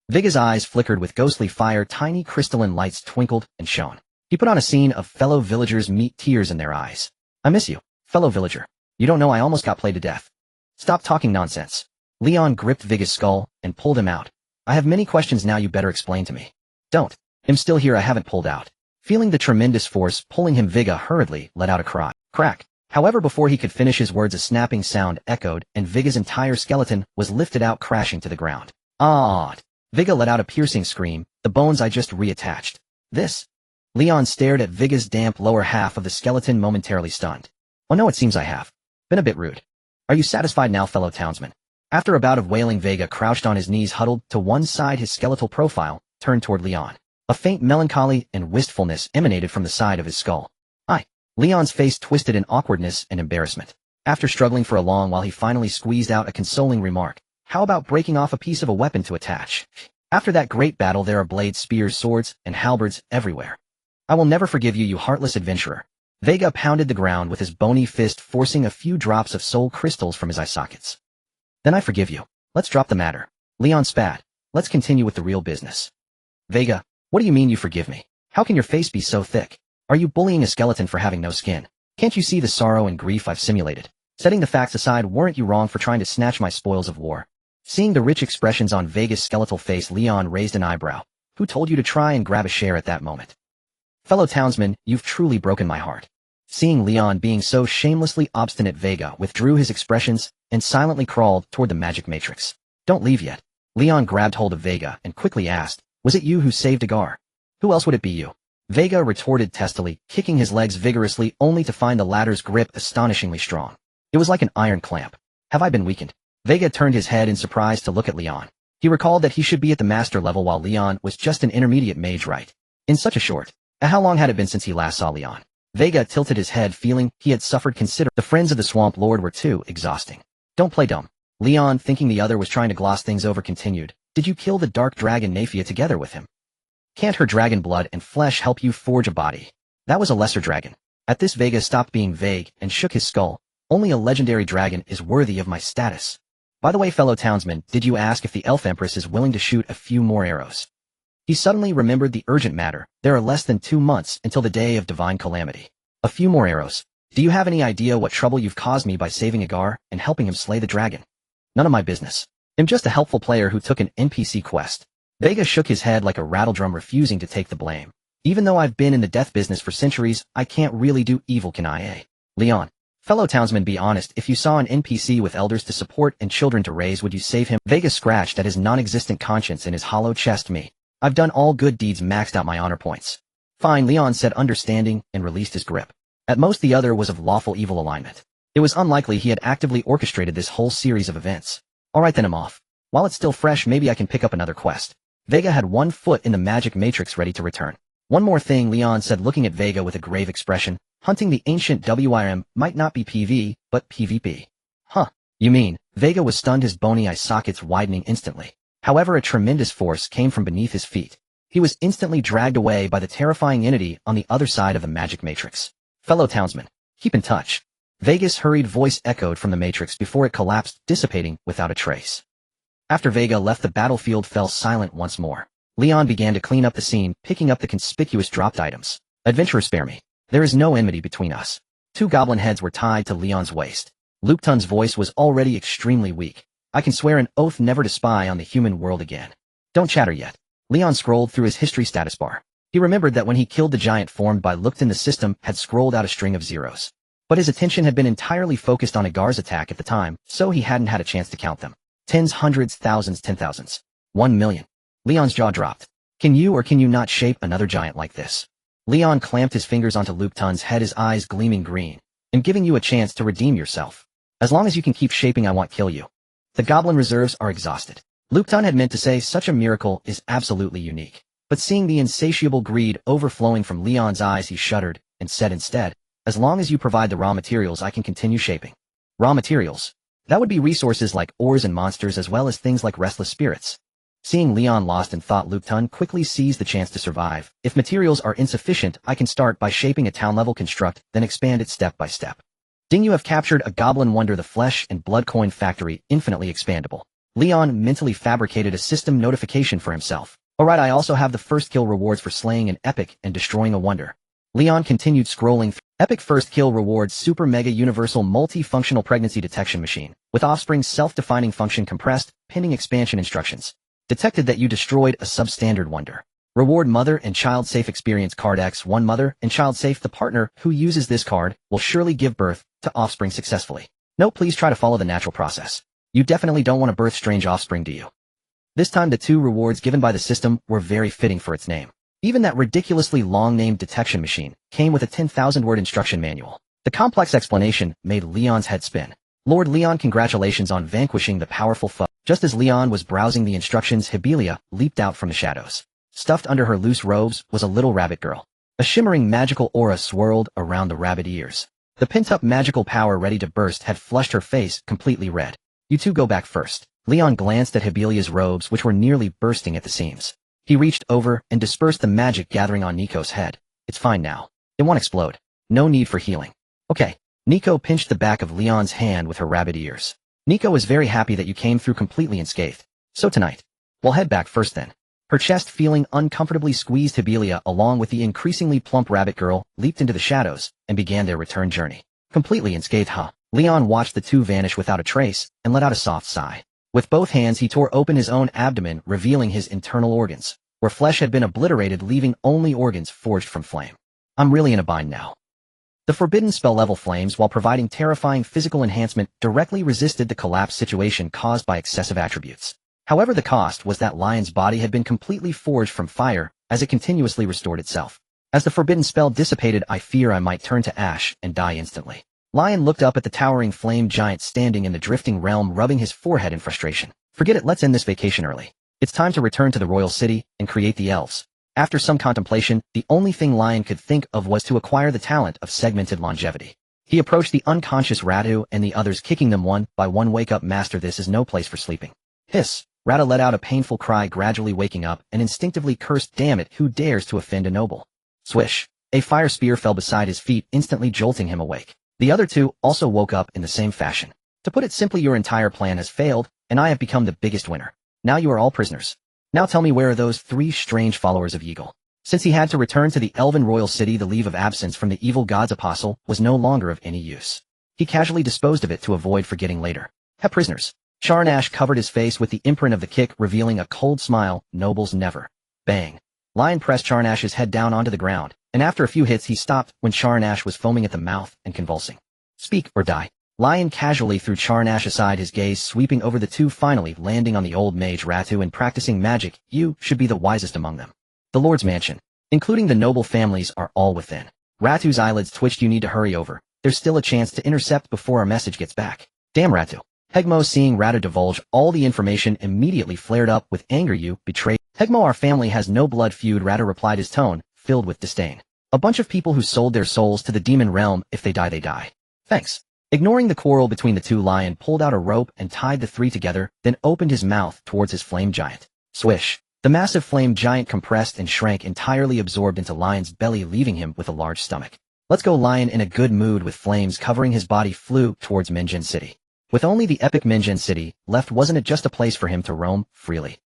Viga's eyes flickered with ghostly fire, tiny crystalline lights twinkled and shone. He put on a scene of fellow villagers meet tears in their eyes. I miss you, fellow villager. You don't know I almost got played to death. Stop talking nonsense. Leon gripped Viga's skull and pulled him out. I have many questions now, you better explain to me. Don't. I'm still here, I haven't pulled out. Feeling the tremendous force pulling him, Viga hurriedly let out a cry. Crack. However, before he could finish his words, a snapping sound echoed, and Viga's entire skeleton was lifted out, crashing to the ground. Ah! Viga let out a piercing scream. The bones I just reattached. This? Leon stared at Viga's damp lower half of the skeleton, momentarily stunned. Oh no, it seems I have been a bit rude. Are you satisfied now, fellow townsman? After a bout of wailing, Vega crouched on his knees, huddled to one side, his skeletal profile turned toward Leon. A faint melancholy and wistfulness emanated from the side of his skull. Leon's face twisted in awkwardness and embarrassment. After struggling for a long while, he finally squeezed out a consoling remark. How about breaking off a piece of a weapon to attach? After that great battle, there are blades, spears, swords, and halberds everywhere. I will never forgive you, you heartless adventurer. Vega pounded the ground with his bony fist, forcing a few drops of soul crystals from his eye sockets. Then I forgive you. Let's drop the matter. Leon spat. Let's continue with the real business. Vega, what do you mean you forgive me? How can your face be so thick? Are you bullying a skeleton for having no skin? Can't you see the sorrow and grief I've simulated? Setting the facts aside, weren't you wrong for trying to snatch my spoils of war? Seeing the rich expressions on Vega's skeletal face, Leon raised an eyebrow. Who told you to try and grab a share at that moment? Fellow townsman, you've truly broken my heart. Seeing Leon being so shamelessly obstinate, Vega withdrew his expressions and silently crawled toward the magic matrix. Don't leave yet. Leon grabbed hold of Vega and quickly asked, was it you who saved Agar? Who else would it be? You? Vega retorted testily, kicking his legs vigorously, only to find the latter's grip astonishingly strong. It was like an iron clamp. Have I been weakened? Vega turned his head in surprise to look at Leon. He recalled that he should be at the master level while Leon was just an intermediate mage, right? In such a short. How long had it been since he last saw Leon? Vega tilted his head, feeling he had suffered considerably. The friends of the Swamp Lord were too exhausting. Don't play dumb. Leon, thinking the other was trying to gloss things over, continued. Did you kill the dark dragon Nafia together with him? Can't her dragon blood and flesh help you forge a body? That was a lesser dragon. At this, Vega stopped being vague and shook his skull. Only a legendary dragon is worthy of my status. By the way, fellow townsman, did you ask if the elf empress is willing to shoot a few more arrows? He suddenly remembered the urgent matter. There are less than 2 months until the day of divine calamity. A few more arrows. Do you have any idea what trouble you've caused me by saving Agar and helping him slay the dragon? None of my business. I'm just a helpful player who took an NPC quest. Vega shook his head like a rattledrum, refusing to take the blame. Even though I've been in the death business for centuries, I can't really do evil, can I, eh? Leon. Fellow townsman, be honest, if you saw an NPC with elders to support and children to raise, would you save him? Vega scratched at his non-existent conscience in his hollow chest. Me. I've done all good deeds, maxed out my honor points. Fine, Leon said, understanding, and released his grip. At most the other was of lawful evil alignment. It was unlikely he had actively orchestrated this whole series of events. Alright then, I'm off. While it's still fresh, maybe I can pick up another quest. Vega had one foot in the magic matrix ready to return. One more thing, Leon said, looking at Vega with a grave expression. Hunting the ancient WIM might not be PV, but PvP. Huh. You mean? Vega was stunned, his bony eye sockets widening instantly. However, a tremendous force came from beneath his feet. He was instantly dragged away by the terrifying entity on the other side of the magic matrix. Fellow townsman, keep in touch. Vega's hurried voice echoed from the matrix before it collapsed, dissipating without a trace. After Vega left, the battlefield fell silent once more. Leon began to clean up the scene, picking up the conspicuous dropped items. Adventurer, spare me. There is no enmity between us. 2 goblin heads were tied to Leon's waist. Lupton's voice was already extremely weak. I can swear an oath never to spy on the human world again. Don't chatter yet. Leon scrolled through his history status bar. He remembered that when he killed the giant formed by Lupton, the system had scrolled out a string of zeros. But his attention had been entirely focused on Agar's attack at the time, so he hadn't had a chance to count them. Tens, hundreds, thousands, 10,000s. 1 million. Leon's jaw dropped. Can you or can you not shape another giant like this? Leon clamped his fingers onto Lupton's head, his eyes gleaming green. I'm giving you a chance to redeem yourself. As long as you can keep shaping, I won't kill you. The goblin reserves are exhausted. Lupton had meant to say such a miracle is absolutely unique. But seeing the insatiable greed overflowing from Leon's eyes, he shuddered and said instead, as long as you provide the raw materials, I can continue shaping. Raw materials? That would be resources like ores and monsters, as well as things like restless spirits. Seeing Leon lost in thought, Lupton quickly seized the chance to survive. If materials are insufficient, I can start by shaping a town-level construct, then expand it step by step. Ding, you have captured a goblin wonder, the flesh and blood coin factory, infinitely expandable. Leon mentally fabricated a system notification for himself. Alright, I also have the first kill rewards for slaying an epic and destroying a wonder. Leon continued scrolling through. Epic first kill rewards, super mega universal multifunctional pregnancy detection machine, with offspring self-defining function compressed, pending expansion instructions. Detected that you destroyed a substandard wonder. Reward mother and child safe experience card X1. Mother and child safe. The partner who uses this card will surely give birth to offspring successfully. No, please try to follow the natural process. You definitely don't want to birth strange offspring, do you? This time the 2 rewards given by the system were very fitting for its name. Even that ridiculously long-named detection machine came with a 10,000-word instruction manual. The complex explanation made Leon's head spin. Lord Leon, congratulations on vanquishing the powerful foe. Just as Leon was browsing the instructions, Hebelia leaped out from the shadows. Stuffed under her loose robes was a little rabbit girl. A shimmering magical aura swirled around the rabbit ears. The pent-up magical power ready to burst had flushed her face completely red. You 2 go back first. Leon glanced at Hebelia's robes, which were nearly bursting at the seams. He reached over and dispersed the magic gathering on Nico's head. It's fine now. It won't explode. No need for healing. Okay. Nico pinched the back of Leon's hand with her rabbit ears. Nico is very happy that you came through completely unscathed. So tonight, we'll head back first then. Her chest feeling uncomfortably squeezed, Hebelia, along with the increasingly plump rabbit girl, leaped into the shadows and began their return journey. Completely unscathed, huh? Leon watched the 2 vanish without a trace and let out a soft sigh. With both hands he tore open his own abdomen, revealing his internal organs, where flesh had been obliterated, leaving only organs forged from flame. I'm really in a bind now. The forbidden spell-level flames, while providing terrifying physical enhancement, directly resisted the collapse situation caused by excessive attributes. However, the cost was that Lion's body had been completely forged from fire, as it continuously restored itself. As the forbidden spell dissipated, I fear I might turn to ash and die instantly. Lion looked up at the towering flame giant standing in the drifting realm, rubbing his forehead in frustration. Forget it, let's end this vacation early. It's time to return to the royal city and create the elves. After some contemplation, the only thing Lion could think of was to acquire the talent of segmented longevity. He approached the unconscious Radu and the others, kicking them one by one. Wake up, master, this is no place for sleeping. Hiss. Radu let out a painful cry, gradually waking up, and instinctively cursed, damn it, who dares to offend a noble? Swish. A fire spear fell beside his feet, instantly jolting him awake. The other 2 also woke up in the same fashion. To put it simply, your entire plan has failed, and I have become the biggest winner. Now you are all prisoners. Now tell me, where are those 3 strange followers of Yeagle? Since he had to return to the elven royal city, the leave of absence from the evil god's apostle was no longer of any use. He casually disposed of it to avoid forgetting later. Prisoners. Charnash covered his face with the imprint of the kick, revealing a cold smile. Nobles never. Bang. Lion pressed Charnash's head down onto the ground, and after a few hits he stopped when Charnash was foaming at the mouth and convulsing. Speak or die. Lion casually threw Charnash aside, his gaze sweeping over the two, finally landing on the old mage Ratu and practicing magic. You should be the wisest among them. The Lord's mansion, including the noble families, are all within. Ratu's eyelids twitched. You need to hurry over. There's still a chance to intercept before our message gets back. Damn Ratu. Hegmo, seeing Ratu divulge all the information, immediately flared up with anger. You betrayed. Hegmo, our family has no blood feud, Ratu replied, his tone filled with disdain. A bunch of people who sold their souls to the demon realm. If they die, they die. Thanks. Ignoring the quarrel between the two, Lion pulled out a rope and tied the three together, then opened his mouth towards his flame giant. Swish. The massive flame giant compressed and shrank, entirely absorbed into Lion's belly, leaving him with a large stomach. Let's go. Lion, in a good mood with flames covering his body, flew towards Minjin City. With only the epic Minjin City left, wasn't it just a place for him to roam freely?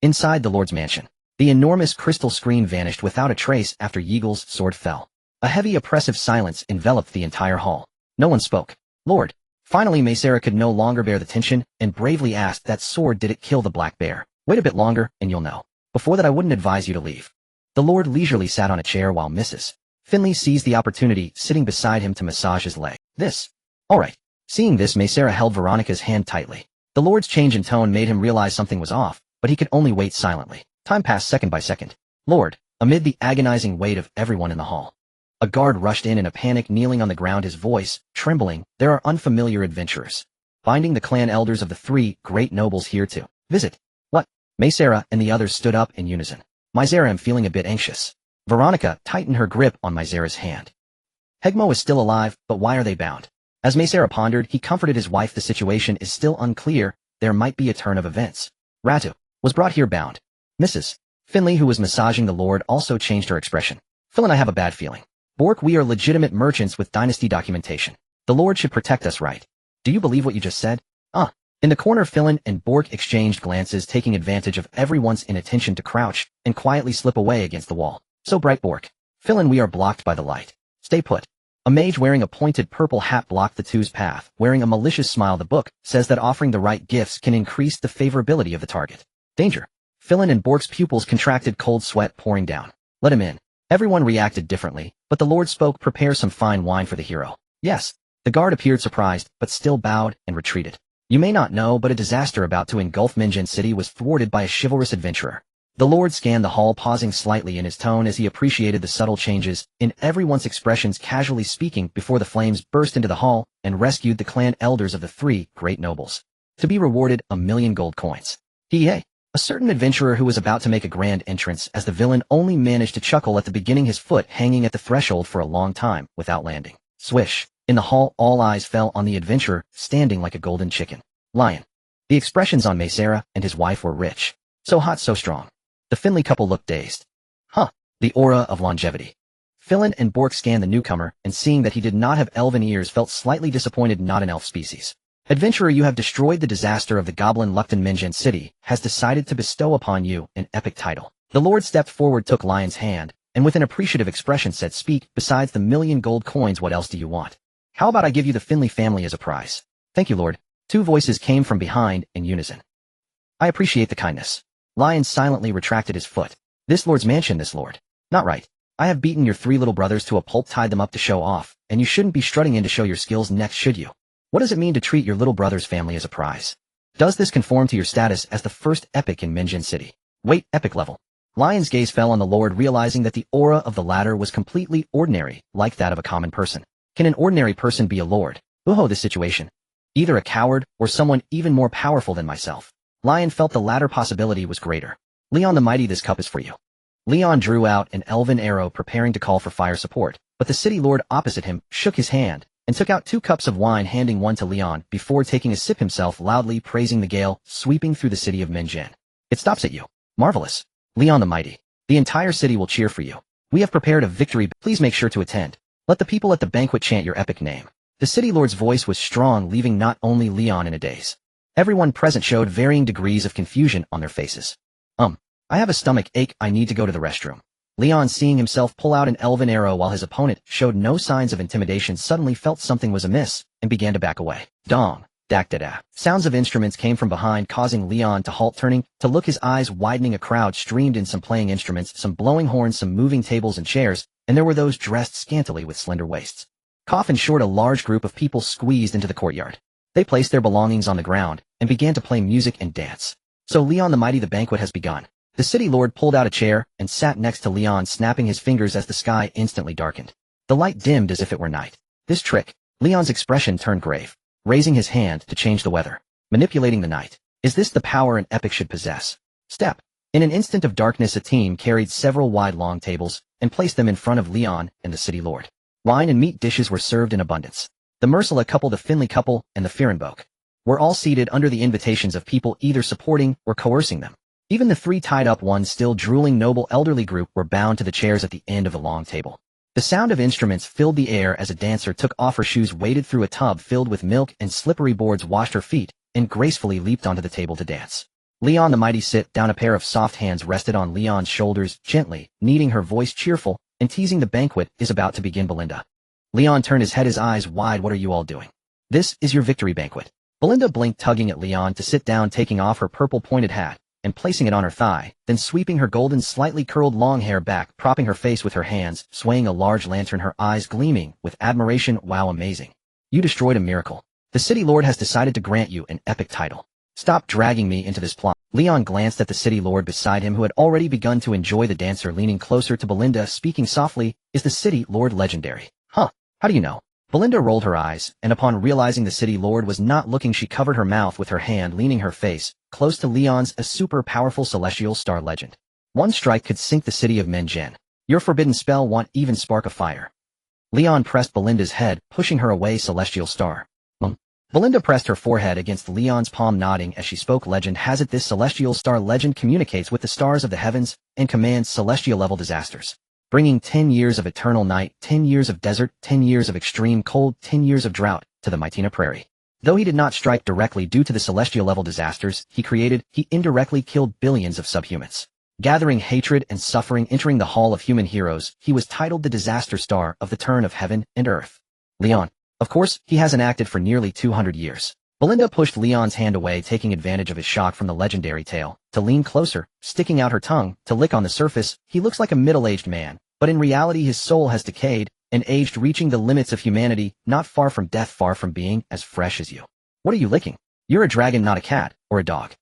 Inside the Lord's mansion, the enormous crystal screen vanished without a trace after Yeagle's sword fell. A heavy, oppressive silence enveloped the entire hall. No one spoke. Lord. Finally, Maysara could no longer bear the tension and bravely asked, that sword, did it kill the black bear? Wait a bit longer and you'll know. Before that, I wouldn't advise you to leave. The Lord leisurely sat on a chair while Mrs. Finley seized the opportunity, sitting beside him to massage his leg. This. All right. Seeing this, Maysara held Veronica's hand tightly. The Lord's change in tone made him realize something was off, but he could only wait silently. Time passed second by second. Lord. Amid the agonizing weight of everyone in the hall, a guard rushed in a panic, kneeling on the ground, his voice trembling. There are unfamiliar adventurers, binding the clan elders of the three great nobles here to visit. What? Maysara and the others stood up in unison. Maysara, I'm feeling a bit anxious. Veronica tightened her grip on Maysara's hand. Hegmo is still alive, but why are they bound? As Maysara pondered, he comforted his wife. The situation is still unclear. There might be a turn of events. Ratu was brought here bound. Mrs. Finley, who was massaging the Lord, also changed her expression. Phil and I have a bad feeling. Bork, we are legitimate merchants with dynasty documentation. The Lord should protect us, right? Do you believe what you just said? In the corner, Philin and Bork exchanged glances, taking advantage of everyone's inattention to crouch and quietly slip away against the wall. So bright, Bork. Philin, we are blocked by the light. Stay put. A mage wearing a pointed purple hat blocked the two's path, wearing a malicious smile. The book says that offering the right gifts can increase the favorability of the target. Danger. Philin and Bork's pupils contracted, cold sweat pouring down. Let him in. Everyone reacted differently, but the Lord spoke. Prepare some fine wine for the hero. Yes. The guard appeared surprised, but still bowed and retreated. You may not know, but a disaster about to engulf Minjin City was thwarted by a chivalrous adventurer. The Lord scanned the hall, pausing slightly in his tone as he appreciated the subtle changes in everyone's expressions, casually speaking, before the flames burst into the hall and rescued the clan elders of the three great nobles. To be rewarded 1,000,000 gold coins. A certain adventurer who was about to make a grand entrance as the villain only managed to chuckle at the beginning, his foot hanging at the threshold for a long time without landing. Swish. In the hall, all eyes fell on the adventurer, standing like a golden chicken. Lion. The expressions on Maysara and his wife were rich. So hot, so strong. The Finley couple looked dazed. The aura of longevity. Philin and Bork scanned the newcomer, and seeing that he did not have elven ears, felt slightly disappointed. Not an elf species. Adventurer, you have destroyed the disaster of the goblin Lukton. Minjin City has decided to bestow upon you an epic title. The Lord stepped forward, took Lion's hand, and with an appreciative expression said, speak. Besides the 1,000,000 gold coins, what else do you want? How about I give you the Finley family as a prize? Thank you, Lord. Two voices came from behind in unison. I appreciate the kindness. Lion silently retracted his foot. This Lord's mansion, this Lord. Not right. I have beaten your three little brothers to a pulp, tied them up to show off, and you shouldn't be strutting in to show your skills next, should you? What does it mean to treat your little brother's family as a prize? Does this conform to your status as the first epic in Minjin City? Wait, epic level. Lion's gaze fell on the Lord, realizing that the aura of the latter was completely ordinary, like that of a common person. Can an ordinary person be a lord? This situation. Either a coward or someone even more powerful than myself. Lion felt the latter possibility was greater. Leon the Mighty, this cup is for you. Leon drew out an elven arrow, preparing to call for fire support, but the city lord opposite him shook his hand and took out 2 cups of wine, handing one to Leon before taking a sip himself, loudly praising the gale sweeping through the city of Minjin. It stops at you. Marvelous. Leon the Mighty. The entire city will cheer for you. We have prepared a victory. Please make sure to attend. Let the people at the banquet chant your epic name. The city lord's voice was strong, leaving not only Leon in a daze. Everyone present showed varying degrees of confusion on their faces. I have a stomach ache. I need to go to the restroom. Leon, seeing himself pull out an elven arrow while his opponent showed no signs of intimidation, suddenly felt something was amiss and began to back away. Dong. Da-da-da. Sounds of instruments came from behind, causing Leon to halt, turning to look, his eyes widening. A crowd streamed in, some playing instruments, some blowing horns, some moving tables and chairs, and there were those dressed scantily with slender waists. In short, a large group of people squeezed into the courtyard. They placed their belongings on the ground and began to play music and dance. So Leon the Mighty, the banquet has begun. The city lord pulled out a chair and sat next to Leon, snapping his fingers as the sky instantly darkened. The light dimmed as if it were night. This trick, Leon's expression turned grave, raising his hand to change the weather. Manipulating the night. Is this the power an epic should possess? Step. In an instant of darkness, a team carried several wide long tables and placed them in front of Leon and the city lord. Wine and meat dishes were served in abundance. The Mersela couple, the Finley couple, and the Fierenboek were all seated under the invitations of people either supporting or coercing them. Even the three tied-up ones, still drooling noble elderly group, were bound to the chairs at the end of the long table. The sound of instruments filled the air as a dancer took off her shoes, waded through a tub filled with milk and slippery boards, washed her feet, and gracefully leaped onto the table to dance. Leon the Mighty sit down. A pair of soft hands rested on Leon's shoulders, gently, kneading, her voice cheerful and teasing. The banquet is about to begin, Belinda. Leon turned his head, his eyes wide. What are you all doing? This is your victory banquet. Belinda blinked, tugging at Leon to sit down, taking off her purple pointed hat and placing it on her thigh, then sweeping her golden, slightly curled long hair back, propping her face with her hands, swaying a large lantern, her eyes gleaming with admiration. Wow, amazing. You destroyed a miracle. The city lord has decided to grant you an epic title. Stop dragging me into this plot. Leon glanced at the city lord beside him, who had already begun to enjoy the dancer, leaning closer to Belinda, speaking softly. Is the city lord legendary? Huh, how do you know? Belinda rolled her eyes, and upon realizing the city lord was not looking, she covered her mouth with her hand, leaning her face close to Leon's. A super powerful celestial star legend. One strike could sink the city of Mengen. Your forbidden spell won't even spark a fire. Leon pressed Belinda's head, pushing her away. Celestial star. Belinda pressed her forehead against Leon's palm, nodding as she spoke. Legend has it this celestial star legend communicates with the stars of the heavens and commands celestial-level disasters, bringing 10 years of eternal night, 10 years of desert, 10 years of extreme cold, 10 years of drought to the Mytina Prairie. Though he did not strike directly due to the celestial-level disasters he indirectly killed billions of subhumans. Gathering hatred and suffering, entering the Hall of Human Heroes, he was titled the Disaster Star of the Turn of Heaven and Earth. Leon. Of course, he hasn't acted for nearly 200 years. Belinda pushed Leon's hand away, taking advantage of his shock from the legendary tale, to lean closer, sticking out her tongue to lick. On the surface, he looks like a middle-aged man, but in reality his soul has decayed and aged, reaching the limits of humanity, not far from death, far from being as fresh as you. What are you licking? You're a dragon, not a cat, or a dog.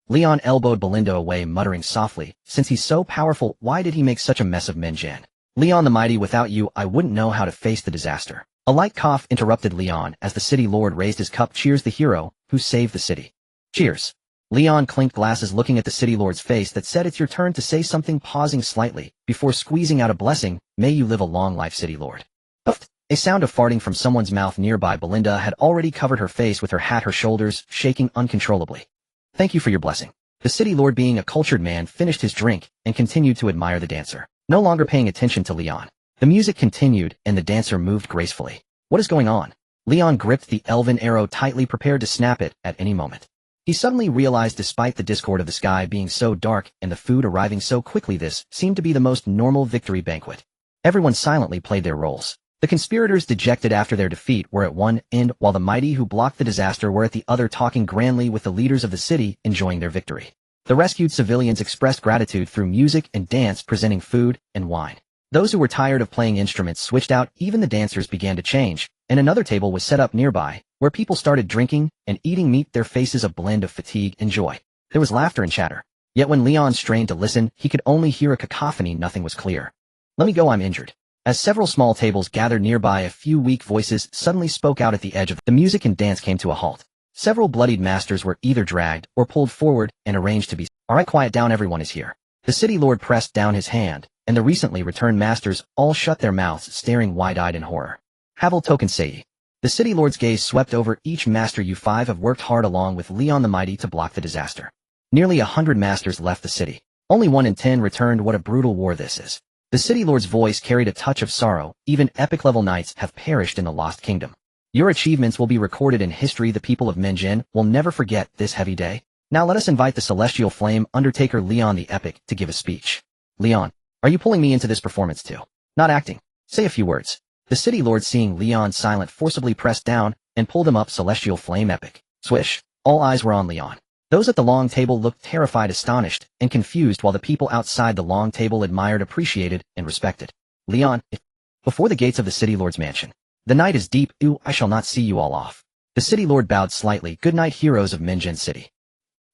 Leon elbowed Belinda away, muttering softly, since he's so powerful, why did he make such a mess of Mengen? Leon the Mighty, without you, I wouldn't know how to face the disaster. A light cough interrupted Leon as the city lord raised his cup. Cheers, the hero who saved the city. Cheers. Leon clinked glasses, looking at the city lord's face that said, it's your turn to say something, pausing slightly before squeezing out a blessing. May you live a long life, city lord. Puffed. A sound of farting from someone's mouth nearby. Belinda had already covered her face with her hat, her shoulders shaking uncontrollably. Thank you for your blessing. The city lord, being a cultured man, finished his drink and continued to admire the dancer, no longer paying attention to Leon. The music continued, and the dancer moved gracefully. What is going on? Leon gripped the elven arrow tightly, prepared to snap it at any moment. He suddenly realized, despite the discord of the sky being so dark and the food arriving so quickly, this seemed to be the most normal victory banquet. Everyone silently played their roles. The conspirators, dejected after their defeat, were at one end, while the mighty who blocked the disaster were at the other, talking grandly with the leaders of the city, enjoying their victory. The rescued civilians expressed gratitude through music and dance, presenting food and wine. Those who were tired of playing instruments switched out. Even the dancers began to change, and another table was set up nearby, where people started drinking and eating meat, their faces a blend of fatigue and joy. There was laughter and chatter. Yet when Leon strained to listen, he could only hear a cacophony. Nothing was clear. Let me go, I'm injured. As several small tables gathered nearby, a few weak voices suddenly spoke out at the edge of the music, and dance came to a halt. Several bloodied masters were either dragged or pulled forward and arranged to be. All right, quiet down, everyone is here. The city lord pressed down his hand, and the recently returned masters all shut their mouths, staring wide-eyed in horror. Havel Token Sei. The city lord's gaze swept over each master. You five have worked hard along with Leon the Mighty to block the disaster. Nearly 100 masters left the city. Only 1 in 10 returned. What a brutal war this is. The city lord's voice carried a touch of sorrow. Even epic-level knights have perished in the Lost Kingdom. Your achievements will be recorded in history. The people of Mengen will never forget this heavy day. Now let us invite the Celestial Flame Undertaker Leon the Epic to give a speech. Leon, are you pulling me into this performance too? Not acting. Say a few words. The city lord, seeing Leon silent, forcibly pressed down and pulled him up. Celestial Flame Epic. Swish. All eyes were on Leon. Those at the long table looked terrified, astonished, and confused, while the people outside the long table admired, appreciated, and respected. Leon, before the gates of the city lord's mansion. The night is deep. Ooh, I shall not see you all off. The city lord bowed slightly. Good night, heroes of Minjin City.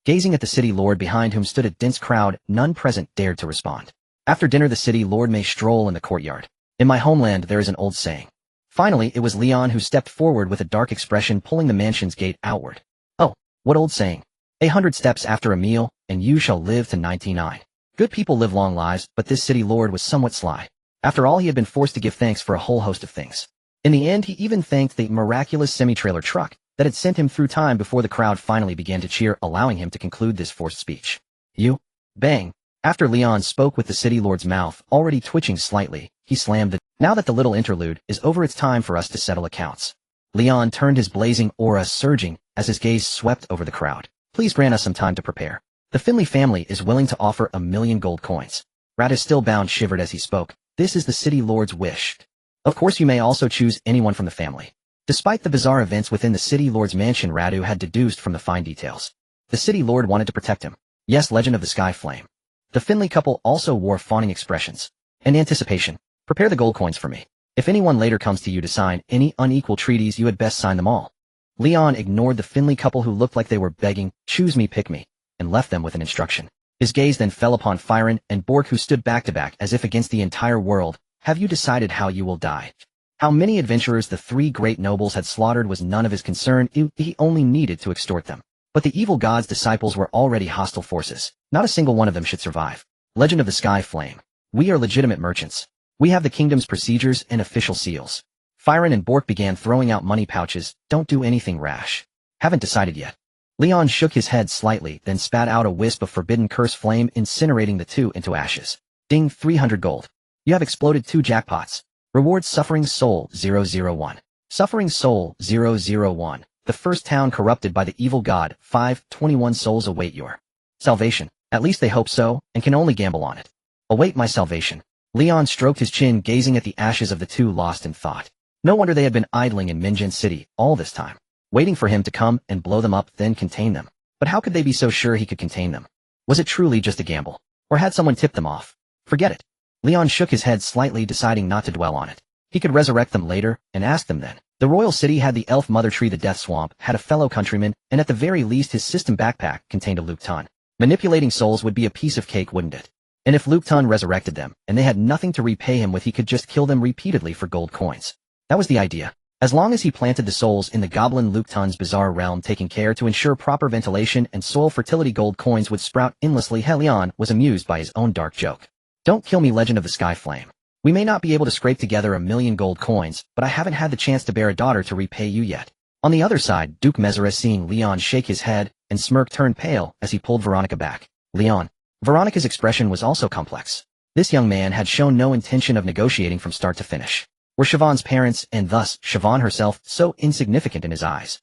Gazing at the city lord behind whom stood a dense crowd, none present dared to respond. After dinner the city lord may stroll in the courtyard. In my homeland there is an old saying. Finally, it was Leon who stepped forward with a dark expression, pulling the mansion's gate outward. Oh, what old saying? 100 steps after a meal, and you shall live to 99. Good people live long lives, but this city lord was somewhat sly. After all, he had been forced to give thanks for a whole host of things. In the end, he even thanked the miraculous semi-trailer truck that had sent him through time before the crowd finally began to cheer, allowing him to conclude this forced speech. You? Bang. After Leon spoke with the city lord's mouth already twitching slightly, he slammed the Now that the little interlude is over, it's time for us to settle accounts. Leon turned, his blazing aura surging as his gaze swept over the crowd. Please grant us some time to prepare. The Finley family is willing to offer 1,000,000 gold coins. Rat is still bound, shivered as he spoke. This is the city lord's wish. Of course you may also choose anyone from the family. Despite the bizarre events within the city lord's mansion, Radu had deduced from the fine details. The city lord wanted to protect him. Yes, Legend of the Sky Flame. The Finley couple also wore fawning expressions. In anticipation, prepare the gold coins for me. If anyone later comes to you to sign any unequal treaties, you had best sign them all. Leon ignored the Finley couple, who looked like they were begging, choose me, pick me, and left them with an instruction. His gaze then fell upon Fyron and Bork, who stood back to back as if against the entire world. Have you decided how you will die? How many adventurers the three great nobles had slaughtered was none of his concern. He only needed to extort them. But the evil god's disciples were already hostile forces. Not a single one of them should survive. Legend of the Sky Flame. We are legitimate merchants. We have the kingdom's procedures and official seals. Fyron and Bork began throwing out money pouches. Don't do anything rash. Haven't decided yet. Leon shook his head slightly, then spat out a wisp of forbidden curse flame, incinerating the two into ashes. Ding, 300 gold. You have exploded 2 jackpots. Reward Suffering Soul 001. Suffering Soul 001. The first town corrupted by the evil god. 521 souls await your salvation. At least they hope so, and can only gamble on it. Await my salvation. Leon stroked his chin, gazing at the ashes of the two, lost in thought. No wonder they had been idling in Minjin City all this time, waiting for him to come and blow them up, then contain them. But how could they be so sure he could contain them? Was it truly just a gamble? Or had someone tipped them off? Forget it. Leon shook his head slightly, deciding not to dwell on it. He could resurrect them later, and ask them then. The royal city had the elf mother tree, the death swamp had a fellow countryman, and at the very least his system backpack contained a Luke Ton. Manipulating souls would be a piece of cake, wouldn't it? And if Luke Ton resurrected them, and they had nothing to repay him with, he could just kill them repeatedly for gold coins. That was the idea. As long as he planted the souls in the goblin Luke Ton's bizarre realm, taking care to ensure proper ventilation and soil fertility, gold coins would sprout endlessly. Leon was amused by his own dark joke. Don't kill me, Legend of the Sky Flame. We may not be able to scrape together 1,000,000 gold coins, but I haven't had the chance to bear a daughter to repay you yet. On the other side, Duke Mesera, seeing Leon shake his head and smirk, turned pale as he pulled Veronica back. Leon. Veronica's expression was also complex. This young man had shown no intention of negotiating from start to finish. Were Siobhan's parents, and thus Siobhan herself, so insignificant in his eyes?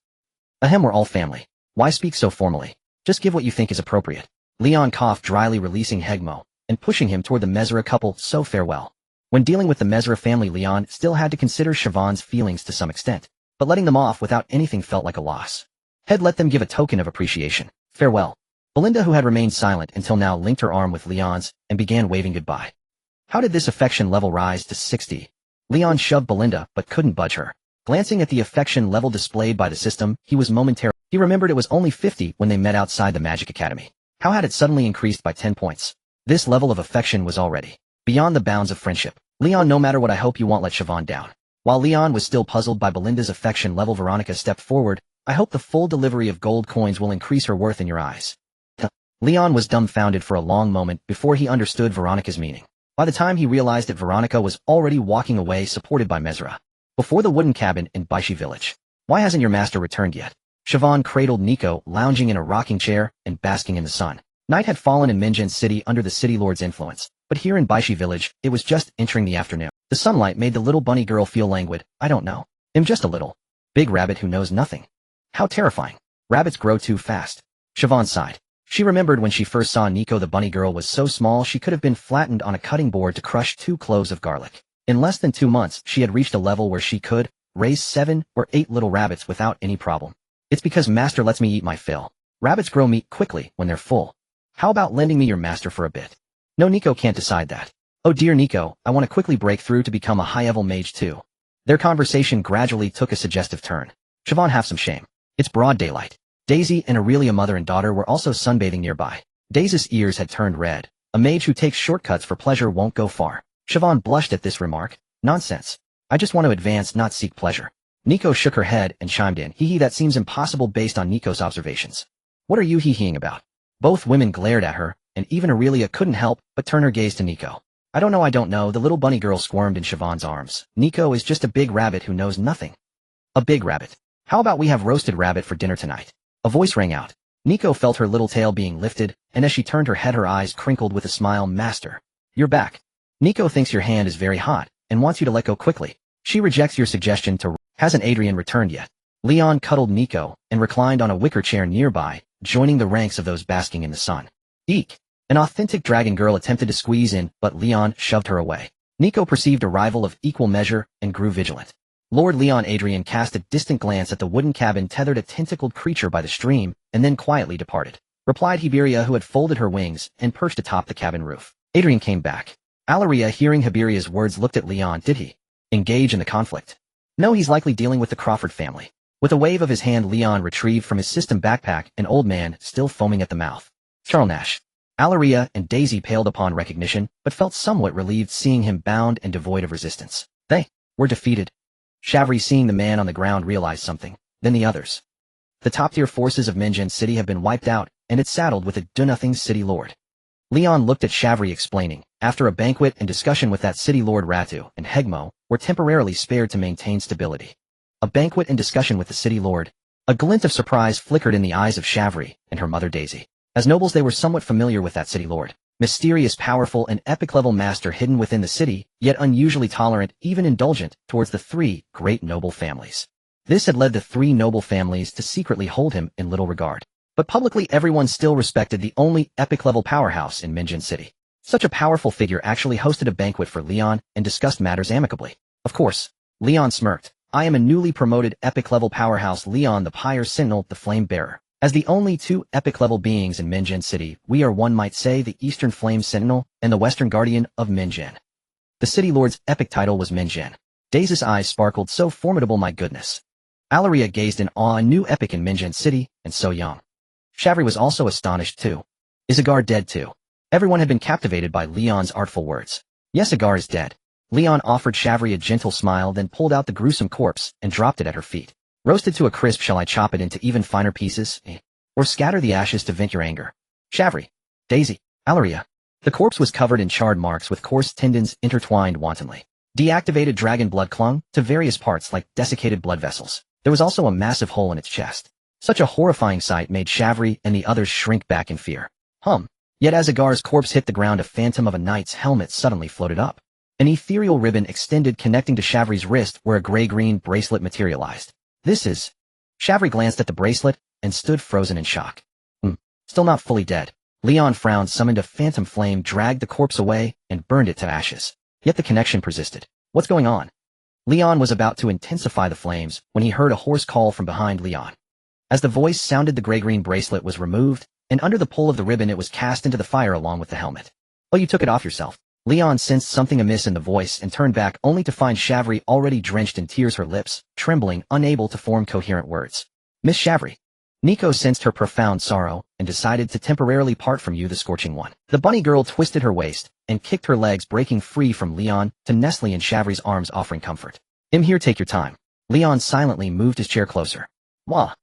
Ahem, we're all family. Why speak so formally? Just give what you think is appropriate. Leon coughed dryly, releasing Hegmo and pushing him toward the Mesera couple. So farewell. When dealing with the Mesera family, Leon still had to consider Siobhan's feelings to some extent, but letting them off without anything felt like a loss. Had let them give a token of appreciation. Farewell. Belinda, who had remained silent until now, linked her arm with Leon's and began waving goodbye. How did this affection level rise to 60? Leon shoved Belinda, but couldn't budge her. Glancing at the affection level displayed by the system, he remembered it was only 50 when they met outside the Magic Academy. How had it suddenly increased by 10 points? This level of affection was already beyond the bounds of friendship. Leon, no matter what, I hope you won't let Siobhan down. While Leon was still puzzled by Belinda's affection level, Veronica stepped forward. I hope the full delivery of gold coins will increase her worth in your eyes. Leon was dumbfounded for a long moment before he understood Veronica's meaning. By the time he realized that Veronica was already walking away, supported by Mesera. Before the wooden cabin in Baishi village. Why hasn't your master returned yet? Siobhan cradled Nico, lounging in a rocking chair and basking in the sun. Night had fallen in Minjin City under the city lord's influence, but here in Baishi village, it was just entering the afternoon. The sunlight made the little bunny girl feel languid. I don't know. I'm just a little big rabbit who knows nothing. How terrifying. Rabbits grow too fast. Siobhan sighed. She remembered when she first saw Nico, the bunny girl was so small she could have been flattened on a cutting board to crush 2 cloves of garlic. In less than 2 months, she had reached a level where she could raise 7 or 8 little rabbits without any problem. It's because master lets me eat my fill. Rabbits grow meat quickly when they're full. How about lending me your master for a bit? No, Nico can't decide that. Oh dear Nico, I want to quickly break through to become a high-level mage too. Their conversation gradually took a suggestive turn. Siobhan, have some shame. It's broad daylight. Daisy and Aurelia, mother and daughter, were also sunbathing nearby. Daisy's ears had turned red. A mage who takes shortcuts for pleasure won't go far. Siobhan blushed at this remark. Nonsense. I just want to advance, not seek pleasure. Nico shook her head and chimed in. Hee hee, that seems impossible based on Nico's observations. What are you hee-heeing about? Both women glared at her, and even Aurelia couldn't help but turn her gaze to Nico. I don't know, the little bunny girl squirmed in Siobhan's arms. Nico is just a big rabbit who knows nothing. A big rabbit. How about we have roasted rabbit for dinner tonight? A voice rang out. Nico felt her little tail being lifted, and as she turned her head her eyes crinkled with a smile. Master. You're back. Nico thinks your hand is very hot, and wants you to let go quickly. She rejects your suggestion to... Hasn't Adrian returned yet? Leon cuddled Nico, and reclined on a wicker chair nearby, joining the ranks of those basking in the sun. Eek. An authentic dragon girl attempted to squeeze in, but Leon shoved her away. Nico perceived a rival of equal measure, and grew vigilant. Lord Leon Adrian cast a distant glance at the wooden cabin tethered a tentacled creature by the stream, and then quietly departed. Replied Hiberia, who had folded her wings and perched atop the cabin roof. Adrian came back. Alaria, hearing Hiberia's words, looked at Leon. Did he engage in the conflict? No, he's likely dealing with the Crawford family. With a wave of his hand, Leon retrieved from his system backpack an old man still foaming at the mouth. Charles Nash. Alaria and Daisy paled upon recognition, but felt somewhat relieved seeing him bound and devoid of resistance. They were defeated. Chavry, seeing the man on the ground, realized something. Then the others. The top-tier forces of Minjin City have been wiped out, and it's saddled with a do-nothing city lord. Leon looked at Chavry, explaining, after a banquet and discussion with that city lord, Ratu and Hegmo were temporarily spared to maintain stability. A banquet and discussion with the city lord. A glint of surprise flickered in the eyes of Chavry and her mother Daisy. As nobles, they were somewhat familiar with that city lord. Mysterious, powerful, and epic-level master hidden within the city, yet unusually tolerant, even indulgent, towards the three great noble families. This had led the three noble families to secretly hold him in little regard. But publicly everyone still respected the only epic-level powerhouse in Minjin City. Such a powerful figure actually hosted a banquet for Leon and discussed matters amicably. Of course. Leon smirked. I am a newly promoted epic-level powerhouse, Leon the Pyre Sentinel, the Flame Bearer. As the only two epic-level beings in Minjin City, we are, one might say, the Eastern Flame Sentinel and the Western Guardian of Minjin. The city lord's epic title was Minjin. Daisy's eyes sparkled. So formidable, my goodness. Alaria gazed in awe. A new epic in Minjin City, and so young. Chavry was also astonished too. Is Agar dead too? Everyone had been captivated by Leon's artful words. Yes, Agar is dead. Leon offered Chavry a gentle smile, then pulled out the gruesome corpse and dropped it at her feet. Roasted to a crisp, shall I chop it into even finer pieces? Or scatter the ashes to vent your anger? Chavry. Daisy. Alaria. The corpse was covered in charred marks with coarse tendons intertwined wantonly. Deactivated dragon blood clung to various parts like desiccated blood vessels. There was also a massive hole in its chest. Such a horrifying sight made Chavry and the others shrink back in fear. Yet as Agar's corpse hit the ground, a phantom of a knight's helmet suddenly floated up. An ethereal ribbon extended, connecting to Chavry's wrist where a gray-green bracelet materialized. This is... Chavry glanced at the bracelet and stood frozen in shock. Still not fully dead. Leon frowned, summoned a phantom flame, dragged the corpse away, and burned it to ashes. Yet the connection persisted. What's going on? Leon was about to intensify the flames when he heard a hoarse call from behind Leon. As the voice sounded, the gray-green bracelet was removed, and under the pull of the ribbon it was cast into the fire along with the helmet. Oh, you took it off yourself. Leon sensed something amiss in the voice and turned back, only to find Chavry already drenched in tears, her lips trembling, unable to form coherent words. Miss Chavry. Nico sensed her profound sorrow and decided to temporarily part from you, the Scorching One. The bunny girl twisted her waist and kicked her legs, breaking free from Leon to nestle in Chavry's arms, offering comfort. Here, take your time. Leon silently moved his chair closer. Wah.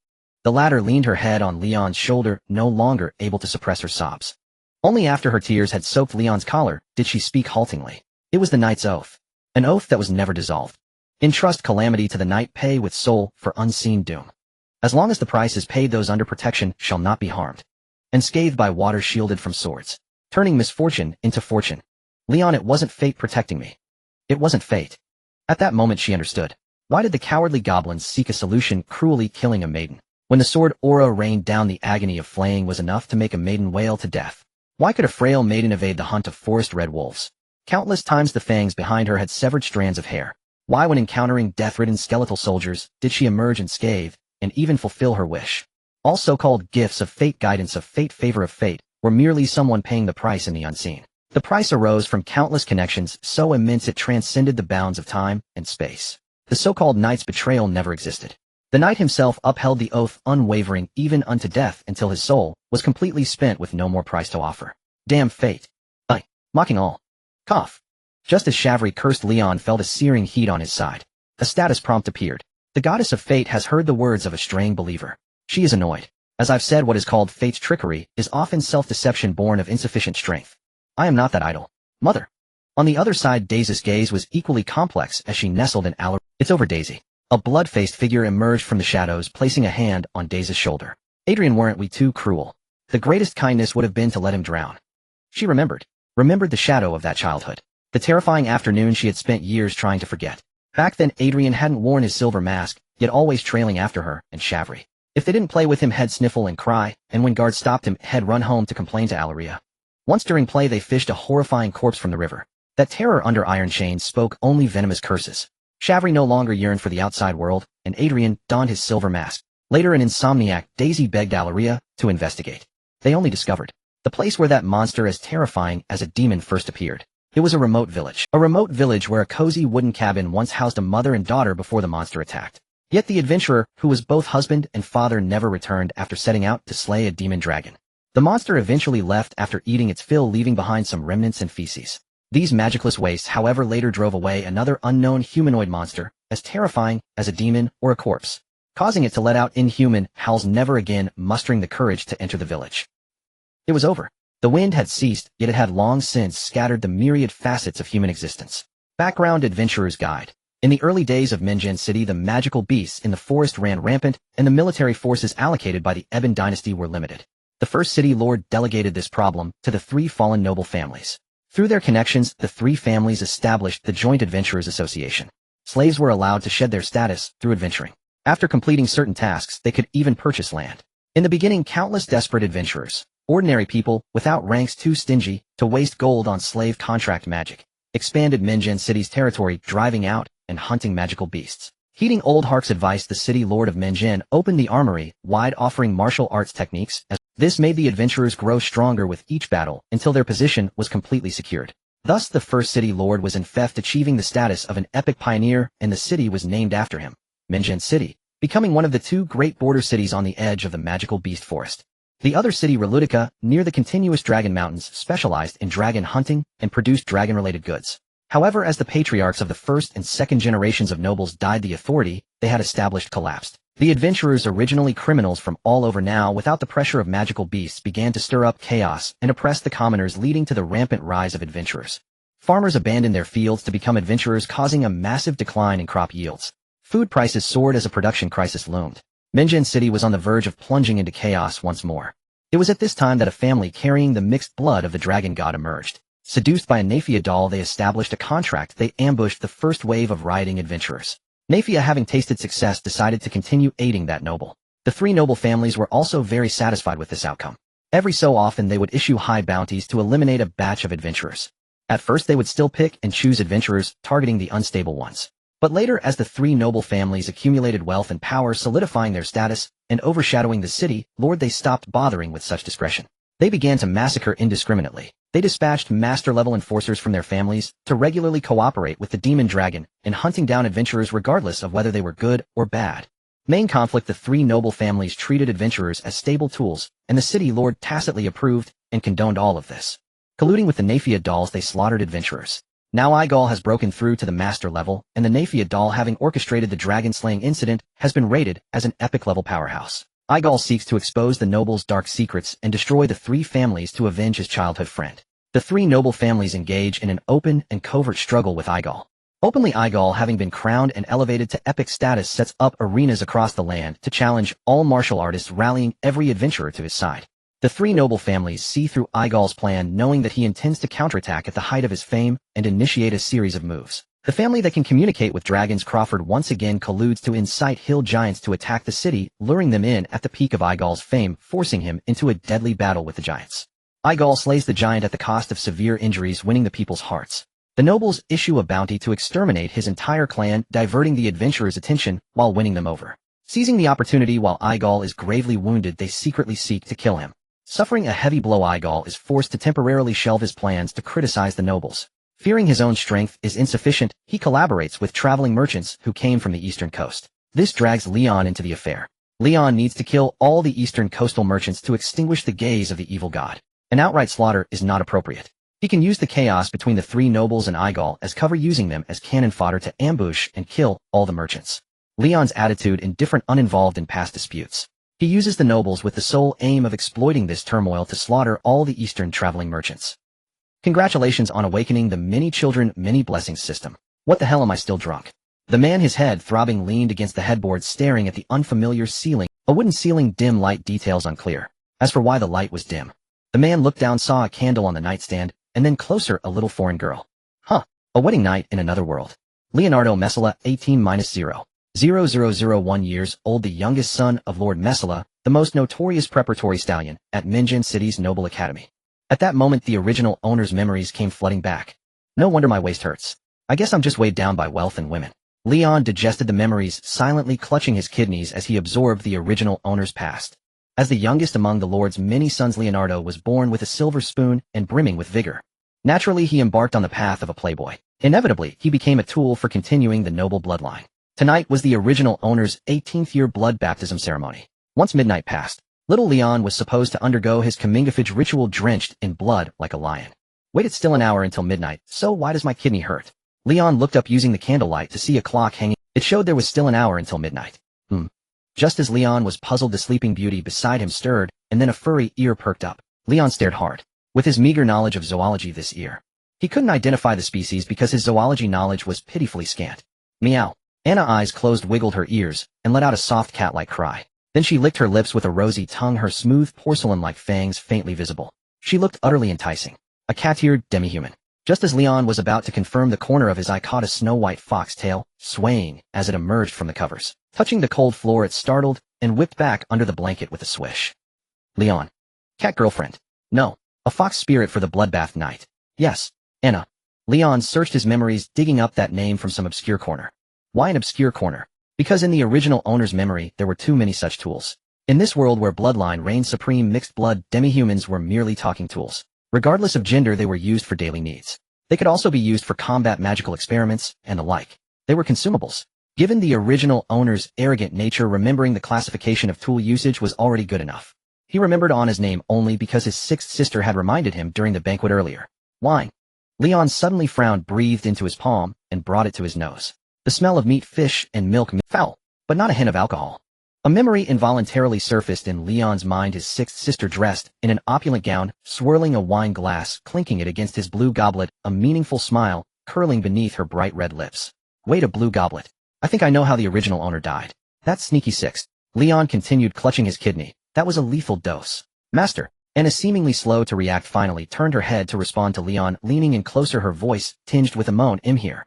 The latter leaned her head on Leon's shoulder, no longer able to suppress her sobs. Only after her tears had soaked Leon's collar did she speak haltingly. It was the knight's oath. An oath that was never dissolved. Entrust calamity to the knight, pay with soul for unseen doom. As long as the price is paid, those under protection shall not be harmed. Unscathed by water, shielded from swords. Turning misfortune into fortune. Leon, it wasn't fate protecting me. It wasn't fate. At that moment she understood. Why did the cowardly goblins seek a solution, cruelly killing a maiden? When the sword aura rained down, the agony of flaying was enough to make a maiden wail to death. Why could a frail maiden evade the hunt of forest red wolves? Countless times the fangs behind her had severed strands of hair. Why, when encountering death-ridden skeletal soldiers, did she emerge unscathed, and even fulfill her wish. All so-called gifts of fate, guidance of fate, favor of fate, were merely someone paying the price in the unseen. The price arose from countless connections so immense it transcended the bounds of time and space. The so-called knight's betrayal never existed. The knight himself upheld the oath unwavering even unto death until his soul was completely spent with no more price to offer. Damn fate. Mocking all. Cough. Just as Shavri cursed, Leon felt a searing heat on his side. A status prompt appeared. The goddess of fate has heard the words of a straying believer. She is annoyed. As I've said, what is called fate's trickery is often self-deception born of insufficient strength. I am not that idle. Mother. On the other side, Daisy's gaze was equally complex as she nestled in Allery. It's over, Daisy. A blood-faced figure emerged from the shadows, placing a hand on Daisy's shoulder. Adrian, weren't we too cruel? The greatest kindness would have been to let him drown. She remembered the shadow of that childhood. The terrifying afternoon she had spent years trying to forget. Back then Adrian hadn't worn his silver mask, yet always trailing after her and Shavri. If they didn't play with him, he'd sniffle and cry, and when guards stopped him, he'd run home to complain to Alleria. Once during play they fished a horrifying corpse from the river. That terror under iron chains spoke only venomous curses. Shavri no longer yearned for the outside world, and Adrian donned his silver mask. Later, an insomniac, Daisy begged Alleria to investigate. They only discovered the place where that monster as terrifying as a demon first appeared. It was a remote village. A remote village where a cozy wooden cabin once housed a mother and daughter before the monster attacked. Yet the adventurer, who was both husband and father, never returned after setting out to slay a demon dragon. The monster eventually left after eating its fill, leaving behind some remnants and feces. These magicless wastes, however, later drove away another unknown humanoid monster, as terrifying as a demon or a corpse, causing it to let out inhuman howls, never again mustering the courage to enter the village. It was over. The wind had ceased, yet it had long since scattered the myriad facets of human existence. Background: Adventurer's Guide. In the early days of Minjan City, the magical beasts in the forest ran rampant, and the military forces allocated by the Ebon dynasty were limited. The first city lord delegated this problem to the three fallen noble families. Through their connections, the three families established the Joint Adventurers Association. Slaves were allowed to shed their status through adventuring. After completing certain tasks, they could even purchase land. In the beginning, countless desperate adventurers, ordinary people without ranks too stingy to waste gold on slave contract magic, expanded Minjan City's territory, driving out and hunting magical beasts. Heeding Old Hark's advice, the city lord of Minjan opened the armory wide, offering martial arts techniques. This made the adventurers grow stronger with each battle until their position was completely secured. Thus the first city lord was in theft, achieving the status of an epic pioneer, and the city was named after him, Minjan City, becoming one of the two great border cities on the edge of the magical beast forest. The other city, Relutica, near the continuous dragon mountains, specialized in dragon hunting and produced dragon-related goods. However, as the patriarchs of the first and second generations of nobles died, the authority they had established collapsed. The adventurers, originally criminals from all over, now without the pressure of magical beasts, began to stir up chaos and oppress the commoners, leading to the rampant rise of adventurers. Farmers abandoned their fields to become adventurers, causing a massive decline in crop yields. Food prices soared as a production crisis loomed. Minjan City was on the verge of plunging into chaos once more. It was at this time that a family carrying the mixed blood of the dragon god emerged. Seduced by a Nafia doll, they established a contract. They ambushed the first wave of rioting adventurers. Nafia, having tasted success, decided to continue aiding that noble. The three noble families were also very satisfied with this outcome. Every so often they would issue high bounties to eliminate a batch of adventurers. At first they would still pick and choose adventurers, targeting the unstable ones. But later, as the three noble families accumulated wealth and power, solidifying their status and overshadowing the city lord, they stopped bothering with such discretion. They began to massacre indiscriminately. They dispatched master-level enforcers from their families to regularly cooperate with the demon dragon in hunting down adventurers regardless of whether they were good or bad. Main conflict: the three noble families treated adventurers as stable tools, and the city lord tacitly approved and condoned all of this. Colluding with the Nafia dolls, they slaughtered adventurers. Now Igal has broken through to the master level, and the Nafia doll, having orchestrated the dragon-slaying incident, has been rated as an epic-level powerhouse. Igal seeks to expose the nobles' dark secrets and destroy the three families to avenge his childhood friend. The three noble families engage in an open and covert struggle with Igal. Openly, Igal, having been crowned and elevated to epic status, sets up arenas across the land to challenge all martial artists, rallying every adventurer to his side. The three noble families see through Igal's plan, knowing that he intends to counterattack at the height of his fame and initiate a series of moves. The family that can communicate with dragons, Crawford, once again colludes to incite hill giants to attack the city, luring them in at the peak of Igal's fame, forcing him into a deadly battle with the giants. Igal slays the giant at the cost of severe injuries, winning the people's hearts. The nobles issue a bounty to exterminate his entire clan, diverting the adventurers' attention while winning them over. Seizing the opportunity while Igal is gravely wounded, they secretly seek to kill him. Suffering a heavy blow, Igal is forced to temporarily shelve his plans to criticize the nobles. Fearing his own strength is insufficient, he collaborates with traveling merchants who came from the eastern coast. This drags Leon into the affair. Leon needs to kill all the eastern coastal merchants to extinguish the gaze of the evil god. An outright slaughter is not appropriate. He can use the chaos between the three nobles and Igal as cover, using them as cannon fodder to ambush and kill all the merchants. Leon's attitude indifferent, uninvolved in past disputes. He uses the nobles with the sole aim of exploiting this turmoil to slaughter all the eastern traveling merchants. Congratulations on awakening the many children, many blessings system. What the hell, am I still drunk? The man, his head throbbing, leaned against the headboard staring at the unfamiliar ceiling. A wooden ceiling, dim light details unclear. As for why the light was dim, the man looked down, saw a candle on the nightstand, and then closer, a little foreign girl. Huh. A wedding night in another world. Leonardo Messala, 18-0,0001 years old, the youngest son of Lord Messala, the most notorious preparatory stallion at Minjan City's Noble Academy. At that moment, the original owner's memories came flooding back. No wonder my waist hurts. I guess I'm just weighed down by wealth and women. Leon digested the memories, silently clutching his kidneys as he absorbed the original owner's past. As the youngest among the Lord's many sons, Leonardo was born with a silver spoon and brimming with vigor. Naturally, he embarked on the path of a playboy. Inevitably, he became a tool for continuing the noble bloodline. Tonight was the original owner's 18th-year blood baptism ceremony. Once midnight passed, little Leon was supposed to undergo his comingafage ritual drenched in blood like a lion. Wait, it's still an hour until midnight, so why does my kidney hurt? Leon looked up using the candlelight to see a clock hanging. It showed there was still an hour until midnight. Just as Leon was puzzled, the sleeping beauty beside him stirred, and then a furry ear perked up. Leon stared hard. With his meager knowledge of zoology, this ear, he couldn't identify the species because his zoology knowledge was pitifully scant. Meow. Anna's eyes closed, wiggled her ears, and let out a soft cat-like cry. Then she licked her lips with a rosy tongue, her smooth porcelain-like fangs faintly visible. She looked utterly enticing. A cat-eared demi-human. Just as Leon was about to confirm the corner of his eye caught a snow-white fox tail, swaying as it emerged from the covers. Touching the cold floor, it startled and whipped back under the blanket with a swish. Leon. Cat girlfriend. No. A fox spirit for the bloodbath night. Yes. Anna. Leon searched his memories, digging up that name from some obscure corner. Why an obscure corner? Because in the original owner's memory, there were too many such tools. In this world where bloodline reigned supreme, mixed blood demi-humans were merely talking tools. Regardless of gender, they were used for daily needs. They could also be used for combat, magical experiments, and the like. They were consumables. Given the original owner's arrogant nature, remembering the classification of tool usage was already good enough. He remembered Anna's name only because his sixth sister had reminded him during the banquet earlier. Wine. Leon suddenly frowned, breathed into his palm, and brought it to his nose. The smell of meat, fish, and milk, foul, but not a hint of alcohol. A memory involuntarily surfaced in Leon's mind, his sixth sister dressed in an opulent gown, swirling a wine glass, clinking it against his blue goblet, a meaningful smile curling beneath her bright red lips. Wait, a blue goblet. I think I know how the original owner died. That sneaky sixth. Leon continued, clutching his kidney. That was a lethal dose. Master. Anna, seemingly slow to react, finally turned her head to respond to Leon, leaning in closer, her voice tinged with a moan. Here.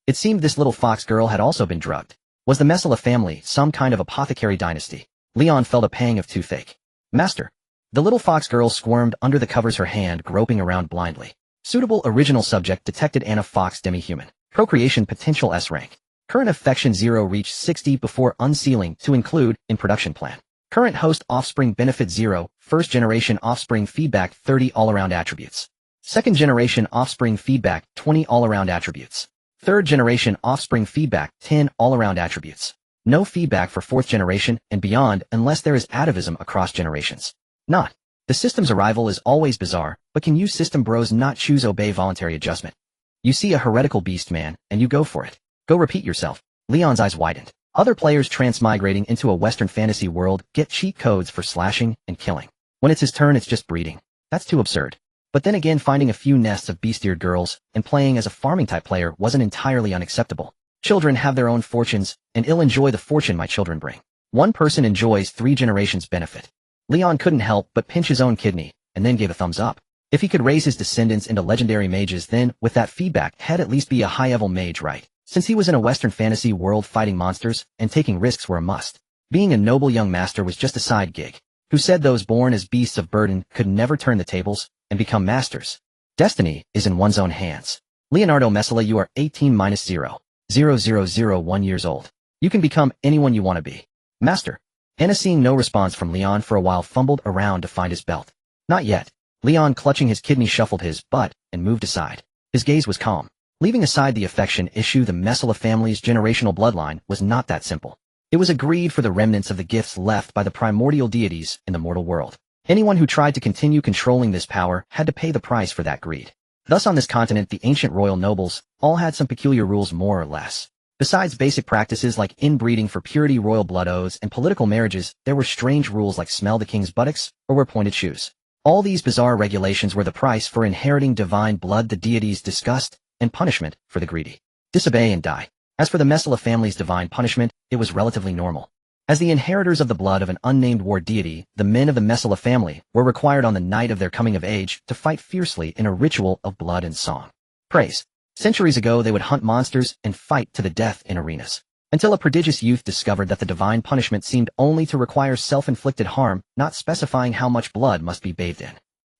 It seemed this little fox girl had also been drugged. Was the Messala family some kind of apothecary dynasty? Leon felt a pang of toothache. Master. The little fox girl squirmed under the covers, her hand groping around blindly. Suitable original subject detected. Anna Fox, demi-human. Procreation potential S rank. Current affection 0 reached 60 before unsealing to include in production plan. Current host offspring benefit 0, first generation offspring feedback 30 all-around attributes. Second generation offspring feedback 20 all-around attributes. Third generation offspring feedback 10 all-around attributes. No feedback for fourth generation and beyond unless there is atavism across generations. Not. The system's arrival is always bizarre, but can you system bros not choose obey voluntary adjustment? You see a heretical beast man, and you go for it. Go repeat yourself. Leon's eyes widened. Other players transmigrating into a Western fantasy world get cheat codes for slashing and killing. When it's his turn, it's just breeding. That's too absurd. But then again, finding a few nests of beast-eared girls and playing as a farming-type player wasn't entirely unacceptable. Children have their own fortunes, and I'll enjoy the fortune my children bring. One person enjoys 3 generations benefit. Leon couldn't help but pinch his own kidney, and then gave a thumbs up. If he could raise his descendants into legendary mages, then, with that feedback, he'd at least be a high-level mage, right? Since he was in a Western fantasy world, fighting monsters and taking risks were a must. Being a noble young master was just a side gig. Who said those born as beasts of burden could never turn the tables and become masters? Destiny is in one's own hands. Leonardo Messala, you are 18-0,0001 years old. You can become anyone you want to be. Master. Anna, seeing no response from Leon for a while, fumbled around to find his belt. Not yet. Leon, clutching his kidney, shuffled his butt and moved aside. His gaze was calm. Leaving aside the affection issue, the Messala family's generational bloodline was not that simple. It was a greed for the remnants of the gifts left by the primordial deities in the mortal world. Anyone who tried to continue controlling this power had to pay the price for that greed. Thus on this continent, the ancient royal nobles all had some peculiar rules, more or less. Besides basic practices like inbreeding for purity, royal blood oaths, and political marriages, there were strange rules like smell the king's buttocks or wear pointed shoes. All these bizarre regulations were the price for inheriting divine blood, the deities' disgust, and punishment for the greedy. Disobey and die. As for the Messala family's divine punishment, it was relatively normal. As the inheritors of the blood of an unnamed war deity, the men of the Messala family were required on the night of their coming of age to fight fiercely in a ritual of blood and song. Praise. Centuries ago, they would hunt monsters and fight to the death in arenas. Until a prodigious youth discovered that the divine punishment seemed only to require self-inflicted harm, not specifying how much blood must be bathed in.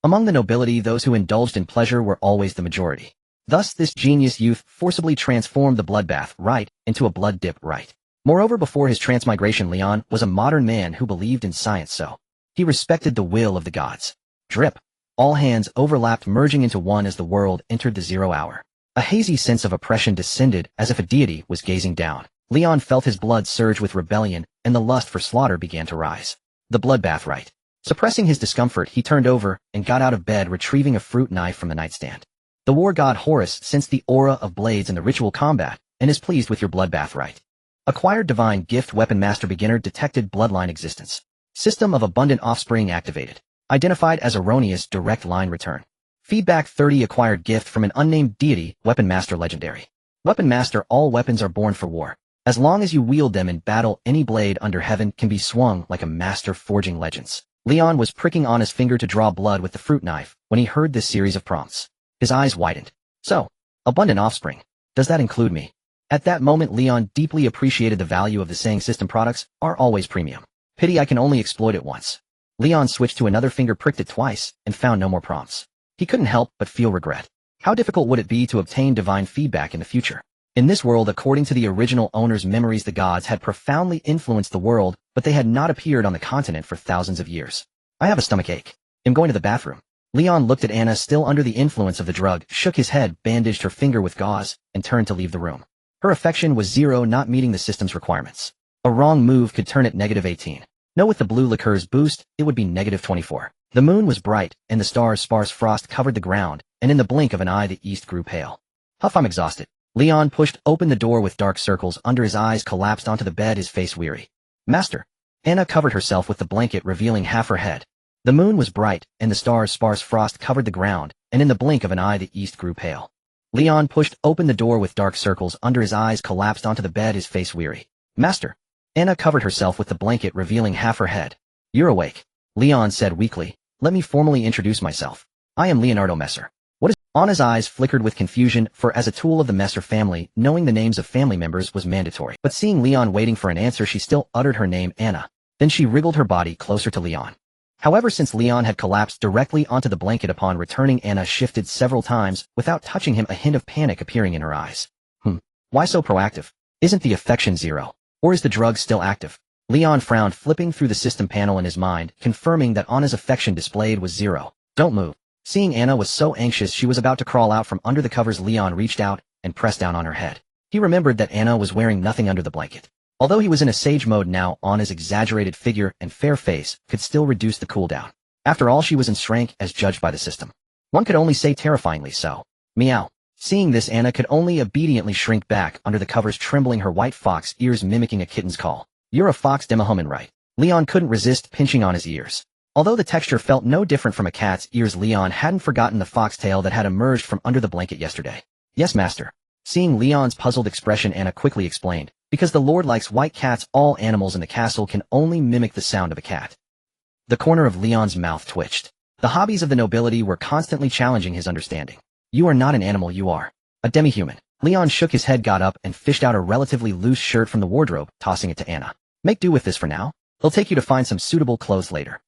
Among the nobility, those who indulged in pleasure were always the majority. Thus, this genius youth forcibly transformed the bloodbath rite into a blood dip rite. Moreover, before his transmigration, Leon was a modern man who believed in science, so he respected the will of the gods. Drip. All hands overlapped, merging into one as the world entered the 0 hour. A hazy sense of oppression descended as if a deity was gazing down. Leon felt his blood surge with rebellion, and the lust for slaughter began to rise. The bloodbath rite. Suppressing his discomfort, he turned over and got out of bed, retrieving a fruit knife from the nightstand. The war god Horus sensed the aura of blades in the ritual combat and is pleased with your bloodbath rite. Acquired divine gift, weapon master beginner detected bloodline existence. System of abundant offspring activated. Identified as erroneous direct line return. Feedback 30 acquired gift from an unnamed deity, weapon master legendary. Weapon master, all weapons are born for war. As long as you wield them in battle, any blade under heaven can be swung like a master forging legends. Leon was pricking on his finger to draw blood with the fruit knife when he heard this series of prompts. His eyes widened. So, abundant offspring. Does that include me? At that moment, Leon deeply appreciated the value of the saying system products are always premium. Pity I can only exploit it once. Leon switched to another finger, pricked it twice, and found no more prompts. He couldn't help but feel regret. How difficult would it be to obtain divine feedback in the future? In this world, according to the original owner's memories, the gods had profoundly influenced the world, but they had not appeared on the continent for thousands of years. I have a stomach ache. I'm going to the bathroom. Leon looked at Anna, still under the influence of the drug, shook his head, bandaged her finger with gauze, and turned to leave the room. Her affection was 0, not meeting the system's requirements. A wrong move could turn it -18. No, with the blue liqueurs boost, it would be -24. The moon was bright, and the stars' sparse frost covered the ground, and in the blink of an eye the east grew pale. Huff, I'm exhausted. Leon pushed open the door with dark circles under his eyes, collapsed onto the bed, his face weary. Master. Anna covered herself with the blanket, revealing half her head. The moon was bright, and the stars' sparse frost covered the ground, and in the blink of an eye the east grew pale. Leon pushed open the door with dark circles under his eyes, collapsed onto the bed, his face weary. Master. Anna covered herself with the blanket, revealing half her head. You're awake. Leon said weakly. Let me formally introduce myself. I am Leonardo Messer. What is... Anna's eyes flickered with confusion, for as a tool of the Messer family, knowing the names of family members was mandatory. But seeing Leon waiting for an answer, she still uttered her name, Anna. Then she wriggled her body closer to Leon. However, since Leon had collapsed directly onto the blanket upon returning, Anna shifted several times without touching him, a hint of panic appearing in her eyes. Why so proactive? Isn't the affection 0? Or is the drug still active? Leon frowned, flipping through the system panel in his mind, confirming that Anna's affection displayed was 0. Don't move. Seeing Anna was so anxious she was about to crawl out from under the covers, Leon reached out and pressed down on her head. He remembered that Anna was wearing nothing under the blanket. Although he was in a sage mode now, Anna's exaggerated figure and fair face could still reduce the cooldown. After all, she was in strength as judged by the system. One could only say terrifyingly so. Meow. Seeing this, Anna could only obediently shrink back under the covers, trembling, her white fox ears mimicking a kitten's call. You're a fox demohuman, right? Leon couldn't resist pinching on his ears. Although the texture felt no different from a cat's ears, Leon hadn't forgotten the foxtail that had emerged from under the blanket yesterday. Yes, master. Seeing Leon's puzzled expression, Anna quickly explained. Because the Lord likes white cats, all animals in the castle can only mimic the sound of a cat. The corner of Leon's mouth twitched. The hobbies of the nobility were constantly challenging his understanding. You are not an animal, you are a demi-human. Leon shook his head, got up, and fished out a relatively loose shirt from the wardrobe, tossing it to Anna. Make do with this for now. It'll take you to find some suitable clothes later.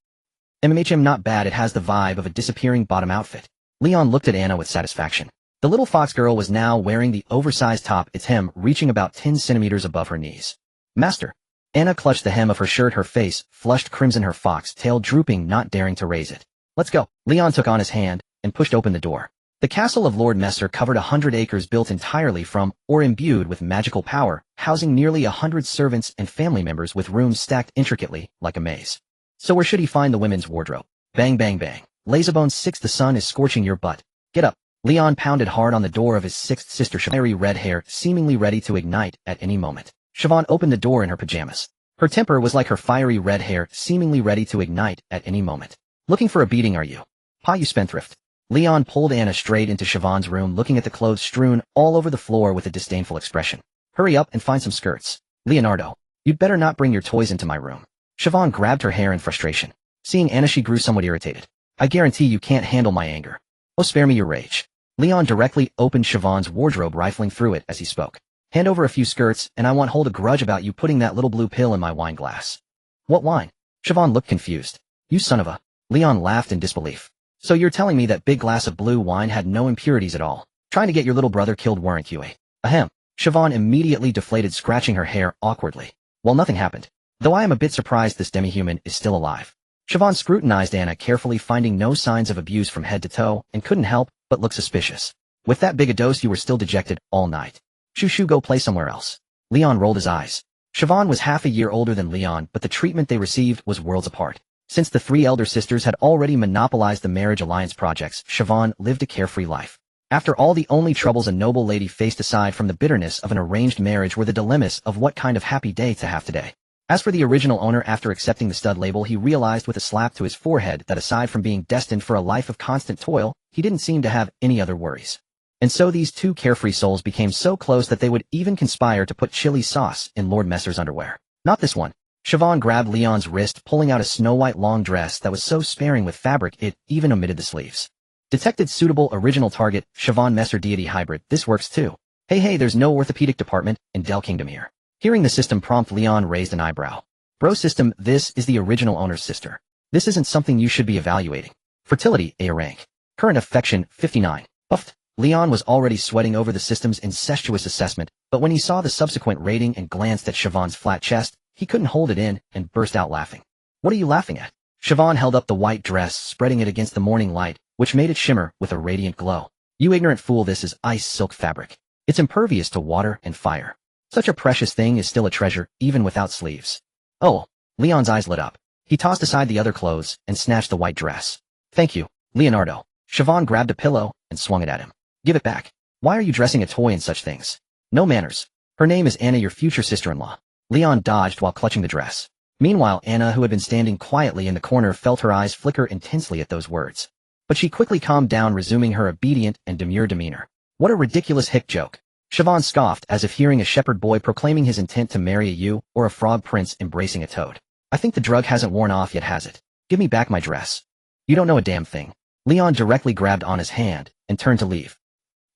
MMHM, not bad, it has the vibe of a disappearing bottom outfit. Leon looked at Anna with satisfaction. The little fox girl was now wearing the oversized top, its hem reaching about 10 centimeters above her knees. Master. Anna clutched the hem of her shirt, her face flushed crimson, her fox tail drooping, not daring to raise it. Let's go. Leon took Anna's hand and pushed open the door. The castle of Lord Messer covered 100 acres, built entirely from, or imbued with magical power, housing nearly 100 servants and family members with rooms stacked intricately, like a maze. So where should he find the women's wardrobe? Bang bang bang. Lazybones 6, the sun is scorching your butt. Get up. Leon pounded hard on the door of his sixth sister, fiery red hair seemingly ready to ignite at any moment. Siobhan opened the door in her pajamas. Her temper was like her fiery red hair seemingly ready to ignite at any moment. Looking for a beating, are you? Pa, you spendthrift. Leon pulled Anna straight into Siobhan's room, looking at the clothes strewn all over the floor with a disdainful expression. Hurry up and find some skirts. Leonardo, you'd better not bring your toys into my room. Siobhan grabbed her hair in frustration. Seeing Anna, she grew somewhat irritated. I guarantee you can't handle my anger. Oh, spare me your rage. Leon directly opened Siobhan's wardrobe, rifling through it as he spoke. Hand over a few skirts, and I won't hold a grudge about you putting that little blue pill in my wine glass. What wine? Siobhan looked confused. You son of a... Leon laughed in disbelief. So you're telling me that big glass of blue wine had no impurities at all? Trying to get your little brother killed, weren't you, eh? Ahem. Siobhan immediately deflated, scratching her hair awkwardly. Well, nothing happened. Though I am a bit surprised this demi-human is still alive. Siobhan scrutinized Anna carefully, finding no signs of abuse from head to toe, and couldn't help but look suspicious. With that big a dose, you were still dejected all night. Shoo, go play somewhere else. Leon rolled his eyes. Siobhan was half a year older than Leon, but the treatment they received was worlds apart. Since the three elder sisters had already monopolized the marriage alliance projects, Siobhan lived a carefree life. After all, the only troubles a noble lady faced aside from the bitterness of an arranged marriage were the dilemmas of what kind of happy day to have today. As for the original owner, after accepting the stud label, he realized with a slap to his forehead that aside from being destined for a life of constant toil, he didn't seem to have any other worries. And so these two carefree souls became so close that they would even conspire to put chili sauce in Lord Messer's underwear. Not this one. Siobhan grabbed Leon's wrist, pulling out a snow-white long dress that was so sparing with fabric it even omitted the sleeves. Detected suitable original target, Siobhan Messer deity hybrid. This works too. Hey, there's no orthopedic department in Del Kingdom here. Hearing the system prompt, Leon raised an eyebrow. Bro system, this is the original owner's sister. This isn't something you should be evaluating. Fertility, A rank. Current affection, 59. Buffed. Leon was already sweating over the system's incestuous assessment, but when he saw the subsequent rating and glanced at Siobhan's flat chest, he couldn't hold it in and burst out laughing. What are you laughing at? Siobhan held up the white dress, spreading it against the morning light, which made it shimmer with a radiant glow. You ignorant fool, this is ice silk fabric. It's impervious to water and fire. Such a precious thing is still a treasure, even without sleeves. Oh, Leon's eyes lit up. He tossed aside the other clothes and snatched the white dress. Thank you, Leonardo. Siobhan grabbed a pillow and swung it at him. Give it back. Why are you dressing a toy in such things? No manners. Her name is Anna, your future sister-in-law. Leon dodged while clutching the dress. Meanwhile, Anna, who had been standing quietly in the corner, felt her eyes flicker intensely at those words. But she quickly calmed down, resuming her obedient and demure demeanor. What a ridiculous hick joke. Siobhan scoffed, as if hearing a shepherd boy proclaiming his intent to marry a ewe or a frog prince embracing a toad. I think the drug hasn't worn off yet, has it? Give me back my dress. You don't know a damn thing. Leon directly grabbed Anna's hand and turned to leave.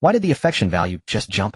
Why did the affection value just jump?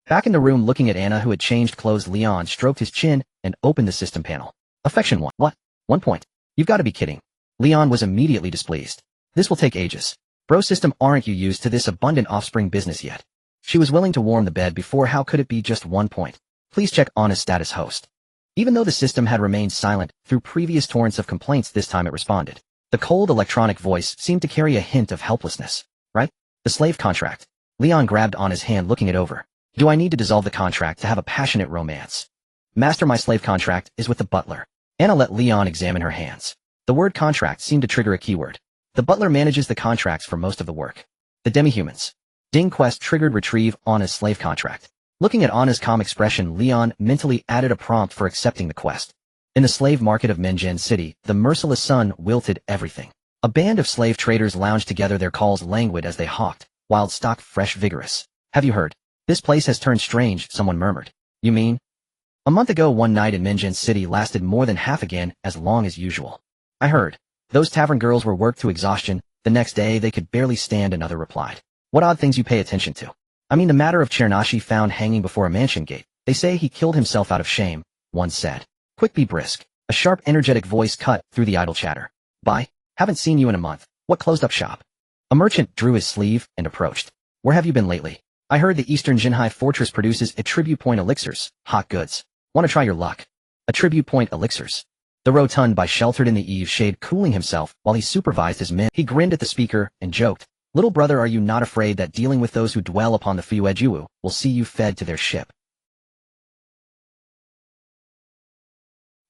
Back in the room, looking at Anna, who had changed clothes, Leon stroked his chin and opened the system panel. Affection 1. What? 1 point. You've got to be kidding. Leon was immediately displeased. This will take ages. Bro system, aren't you used to this abundant offspring business yet? She was willing to warm the bed before. How could it be just 1 point? Please check Anna's status, host. Even though the system had remained silent through previous torrents of complaints, this time it responded. The cold electronic voice seemed to carry a hint of helplessness. Right? The slave contract. Leon grabbed Anna's hand, looking it over. Do I need to dissolve the contract to have a passionate romance? Master, my slave contract is with the butler. Anna let Leon examine her hands. The word contract seemed to trigger a keyword. The butler manages the contracts for most of the work. The demi-humans. Ding, quest triggered, retrieve Anna's slave contract. Looking at Anna's calm expression, Leon mentally added a prompt for accepting the quest. In the slave market of Mengen City, the merciless sun wilted everything. A band of slave traders lounged together, their calls languid as they hawked, wild stock fresh vigorous. Have you heard? This place has turned strange, someone murmured. You mean? A month ago, one night in Mengen City lasted more than half again as long as usual. I heard. Those tavern girls were worked to exhaustion. The next day they could barely stand, another replied. What odd things you pay attention to. I mean the matter of Chernashi found hanging before a mansion gate. They say he killed himself out of shame, one said. Quick, be brisk. A sharp, energetic voice cut through the idle chatter. Bye. Haven't seen you in a month. What closed up shop? A merchant drew his sleeve and approached. Where have you been lately? I heard the Eastern Jinhai Fortress produces a tribute point elixirs, hot goods. Want to try your luck? Attribute point elixirs. The rotund by sheltered in the eave shade cooling himself while he supervised his men. He grinned at the speaker and joked, "Little brother, are you not afraid that dealing with those who dwell upon the Fuejuwu will see you fed to their ship?"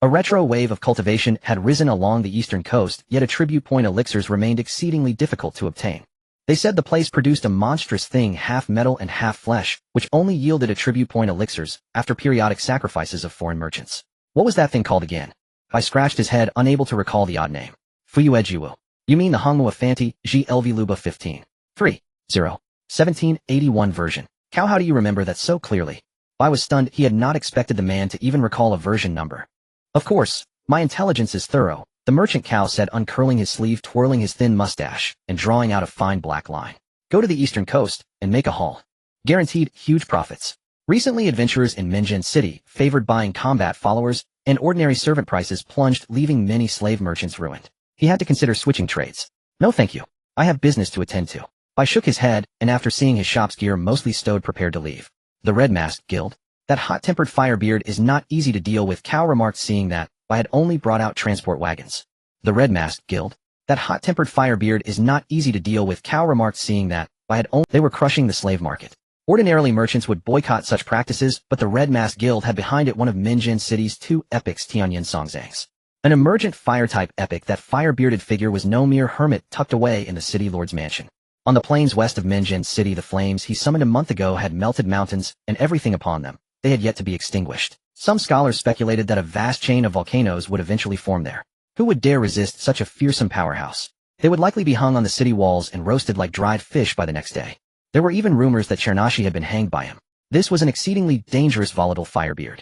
A retro wave of cultivation had risen along the eastern coast, yet attribute point elixirs remained exceedingly difficult to obtain. They said the place produced a monstrous thing half metal and half flesh, which only yielded attribute point elixirs after periodic sacrifices of foreign merchants. What was that thing called again? I scratched his head, unable to recall the odd name. Fuejuwu. You mean the Hongmu of Fanti, GLV Luba 15. 3. 0. 1781 version. Cow, how do you remember that so clearly? I was stunned. He had not expected the man to even recall a version number. Of course, my intelligence is thorough, the merchant cow said, uncurling his sleeve, twirling his thin mustache, and drawing out a fine black line. Go to the eastern coast, and make a haul. Guaranteed huge profits. Recently, adventurers in Minjin City favored buying combat followers, and ordinary servant prices plunged, leaving many slave merchants ruined. He had to consider switching trades. No thank you. I have business to attend to. I shook his head, and after seeing his shop's gear mostly stowed, prepared to leave. The Red Masked Guild? That hot-tempered firebeard is not easy to deal with, Cow remarked, seeing that I had only brought out transport wagons. The Red Masked Guild? That hot-tempered firebeard is not easy to deal with, Cow remarked, seeing that they were crushing the slave market. Ordinarily, merchants would boycott such practices, but the Red Masked Guild had behind it one of Minjin City's two epics, Tianyin Songzangs. An emergent fire-type epic, that fire-bearded figure was no mere hermit tucked away in the city lord's mansion. On the plains west of Minjin City, the flames he summoned a month ago had melted mountains and everything upon them. They had yet to be extinguished. Some scholars speculated that a vast chain of volcanoes would eventually form there. Who would dare resist such a fearsome powerhouse? They would likely be hung on the city walls and roasted like dried fish by the next day. There were even rumors that Chernashi had been hanged by him. This was an exceedingly dangerous volatile firebeard.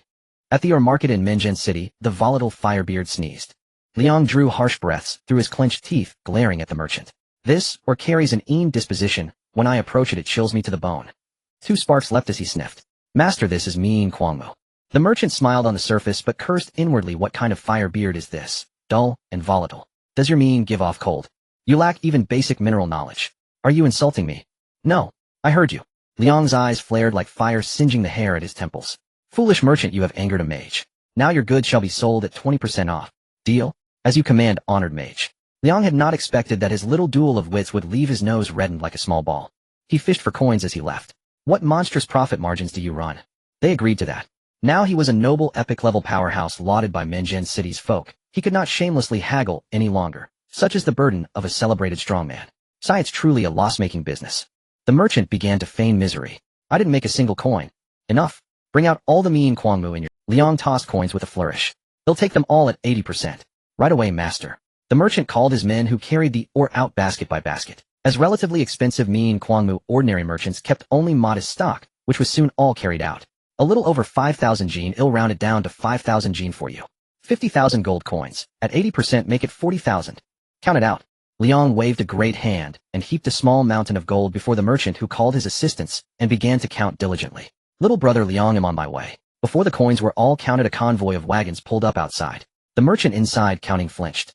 At the ore market in Minjin City, the volatile firebeard sneezed. Liang drew harsh breaths through his clenched teeth, glaring at the merchant. This, or carries an mean disposition. When I approach it, it chills me to the bone. 2 sparks leapt as he sniffed. Master, this is mean Kwangmo. The merchant smiled on the surface but cursed inwardly. What kind of firebeard is this? Dull and volatile. Does your mean give off cold? You lack even basic mineral knowledge. Are you insulting me? No. I heard you. Liang's eyes flared like fire, singeing the hair at his temples. Foolish merchant, you have angered a mage. Now your goods shall be sold at 20% off. Deal? As you command, honored mage. Liang had not expected that his little duel of wits would leave his nose reddened like a small ball. He fished for coins as he left. What monstrous profit margins do you run? They agreed to that. Now he was a noble epic-level powerhouse lauded by Minjin City's folk. He could not shamelessly haggle any longer. Such is the burden of a celebrated strongman. Sigh, it's truly a loss-making business. The merchant began to feign misery. I didn't make a single coin. Enough. Bring out all the mean Kwangmu in your... Liang tossed coins with a flourish. He'll take them all at 80%. Right away, master. The merchant called his men, who carried the ore out basket by basket. As relatively expensive mean Kwangmu, ordinary merchants kept only modest stock, which was soon all carried out. A little over 5,000 jin. I'll round it down to 5,000 jin for you. 50,000 gold coins. At 80% make it 40,000. Count it out. Liang waved a great hand and heaped a small mountain of gold before the merchant, who called his assistants and began to count diligently. Little brother Liang, am on my way. Before the coins were all counted, a convoy of wagons pulled up outside. The merchant inside counting flinched.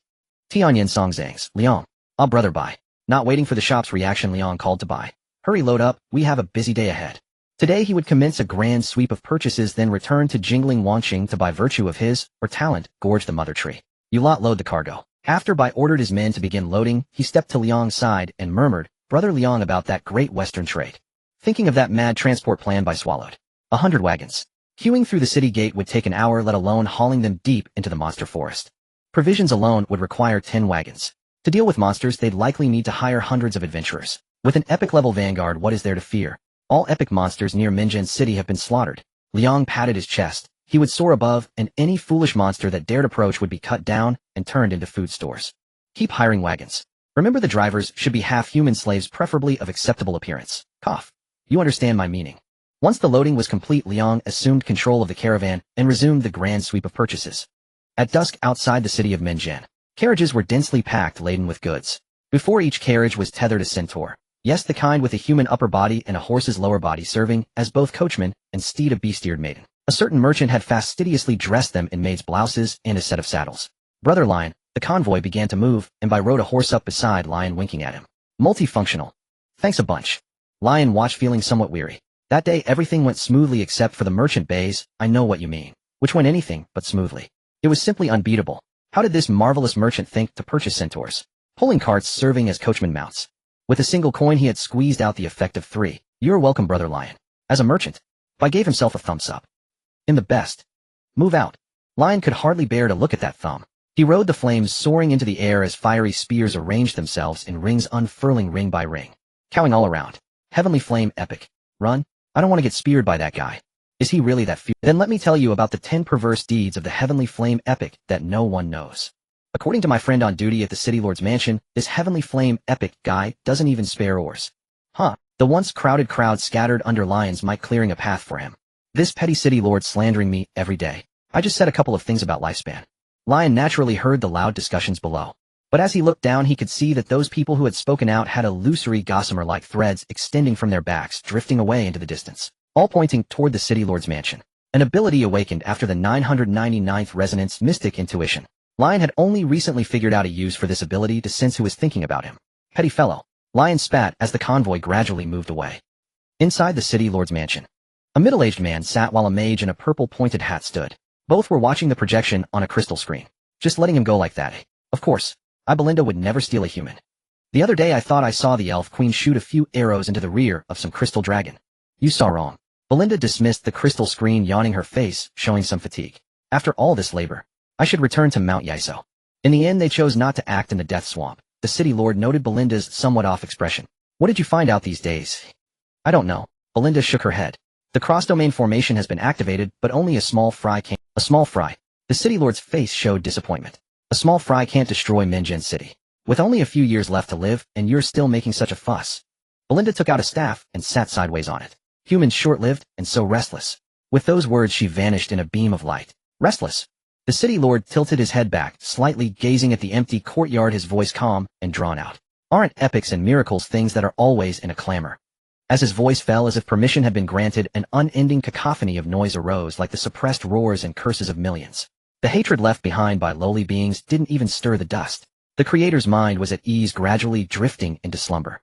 Tianyin Songzangs, Liang. Ah, brother, buy. Not waiting for the shop's reaction, Liang called to buy. Hurry, load up, we have a busy day ahead. Today he would commence a grand sweep of purchases, then return to jingling Wanqing to, by virtue of his, or talent, gorge the mother tree. You lot load the cargo. After Bai ordered his men to begin loading, he stepped to Liang's side and murmured, Brother Liang, about that great western trade. Thinking of that mad transport plan Bai swallowed. 100 wagons. Queuing through the city gate would take an hour, let alone hauling them deep into the monster forest. Provisions alone would require 10 wagons. To deal with monsters, they'd likely need to hire hundreds of adventurers. With an epic-level vanguard, what is there to fear? All epic monsters near Minjin City have been slaughtered. Liang patted his chest. He would soar above, and any foolish monster that dared approach would be cut down and turned into food stores. Keep hiring wagons. Remember, the drivers should be half-human slaves, preferably of acceptable appearance. Cough. You understand my meaning. Once the loading was complete, Liang assumed control of the caravan and resumed the grand sweep of purchases. At dusk, outside the city of Minjin, carriages were densely packed, laden with goods. Before each carriage was tethered a centaur. Yes, the kind with a human upper body and a horse's lower body, serving as both coachman and steed, a besteered maiden. A certain merchant had fastidiously dressed them in maids' blouses and a set of saddles. Brother Lion, the convoy began to move, and Bai rode a horse up beside Lion, winking at him. Multifunctional. Thanks a bunch. Lion watched, feeling somewhat weary. That day everything went smoothly except for the merchant bays. I know what you mean. which went anything but smoothly. It was simply unbeatable. How did this marvelous merchant think to purchase centaurs? Pulling carts serving as coachman mounts. With a single coin he had squeezed out the effect of 3. You're welcome, brother Lion. As a merchant, I gave himself a thumbs up. In the best. Move out. Lion could hardly bear to look at that thumb. He rode the flames soaring into the air as fiery spears arranged themselves in rings unfurling ring by ring. Cowing all around. Heavenly flame epic. Run? I don't want to get speared by that guy. Is he really that fierce? Then let me tell you about the 10 perverse deeds of the heavenly flame epic that no one knows. According to my friend on duty at the City Lord's mansion, this heavenly flame epic guy doesn't even spare oars. Huh. The once crowded crowd scattered under Lion's mic clearing a path for him. This petty City Lord slandering me every day. I just said a couple of things about lifespan. Lion naturally heard the loud discussions below. But as he looked down he could see that those people who had spoken out had illusory gossamer-like threads extending from their backs drifting away into the distance, all pointing toward the City Lord's mansion. An ability awakened after the 999th resonance mystic intuition. Lion had only recently figured out a use for this ability to sense who was thinking about him. Petty fellow. Lion spat as the convoy gradually moved away. Inside the City Lord's mansion, a middle-aged man sat while a mage in a purple pointed hat stood. Both were watching the projection on a crystal screen. Just letting him go like that, eh? Of course. Belinda would never steal a human. The other day I thought I saw the elf queen shoot a few arrows into the rear of some crystal dragon. You saw wrong. Belinda dismissed the crystal screen, yawning her face, showing some fatigue. After all this labor, I should return to Mount Yiso. In the end they chose not to act in the death swamp. The City Lord noted Belinda's somewhat off expression. What did you find out these days? I don't know. Belinda shook her head. The cross-domain formation has been activated, but only a small fry can— A small fry. The City Lord's face showed disappointment. A small fry can't destroy Minjin City. With only a few years left to live, and you're still making such a fuss. Belinda took out a staff and sat sideways on it. Humans short-lived and so restless. With those words she vanished in a beam of light. Restless. The City Lord tilted his head back, slightly gazing at the empty courtyard, his voice calm and drawn out. Aren't epics and miracles things that are always in a clamor? As his voice fell as if permission had been granted, an unending cacophony of noise arose like the suppressed roars and curses of millions. The hatred left behind by lowly beings didn't even stir the dust. The Creator's mind was at ease, gradually drifting into slumber.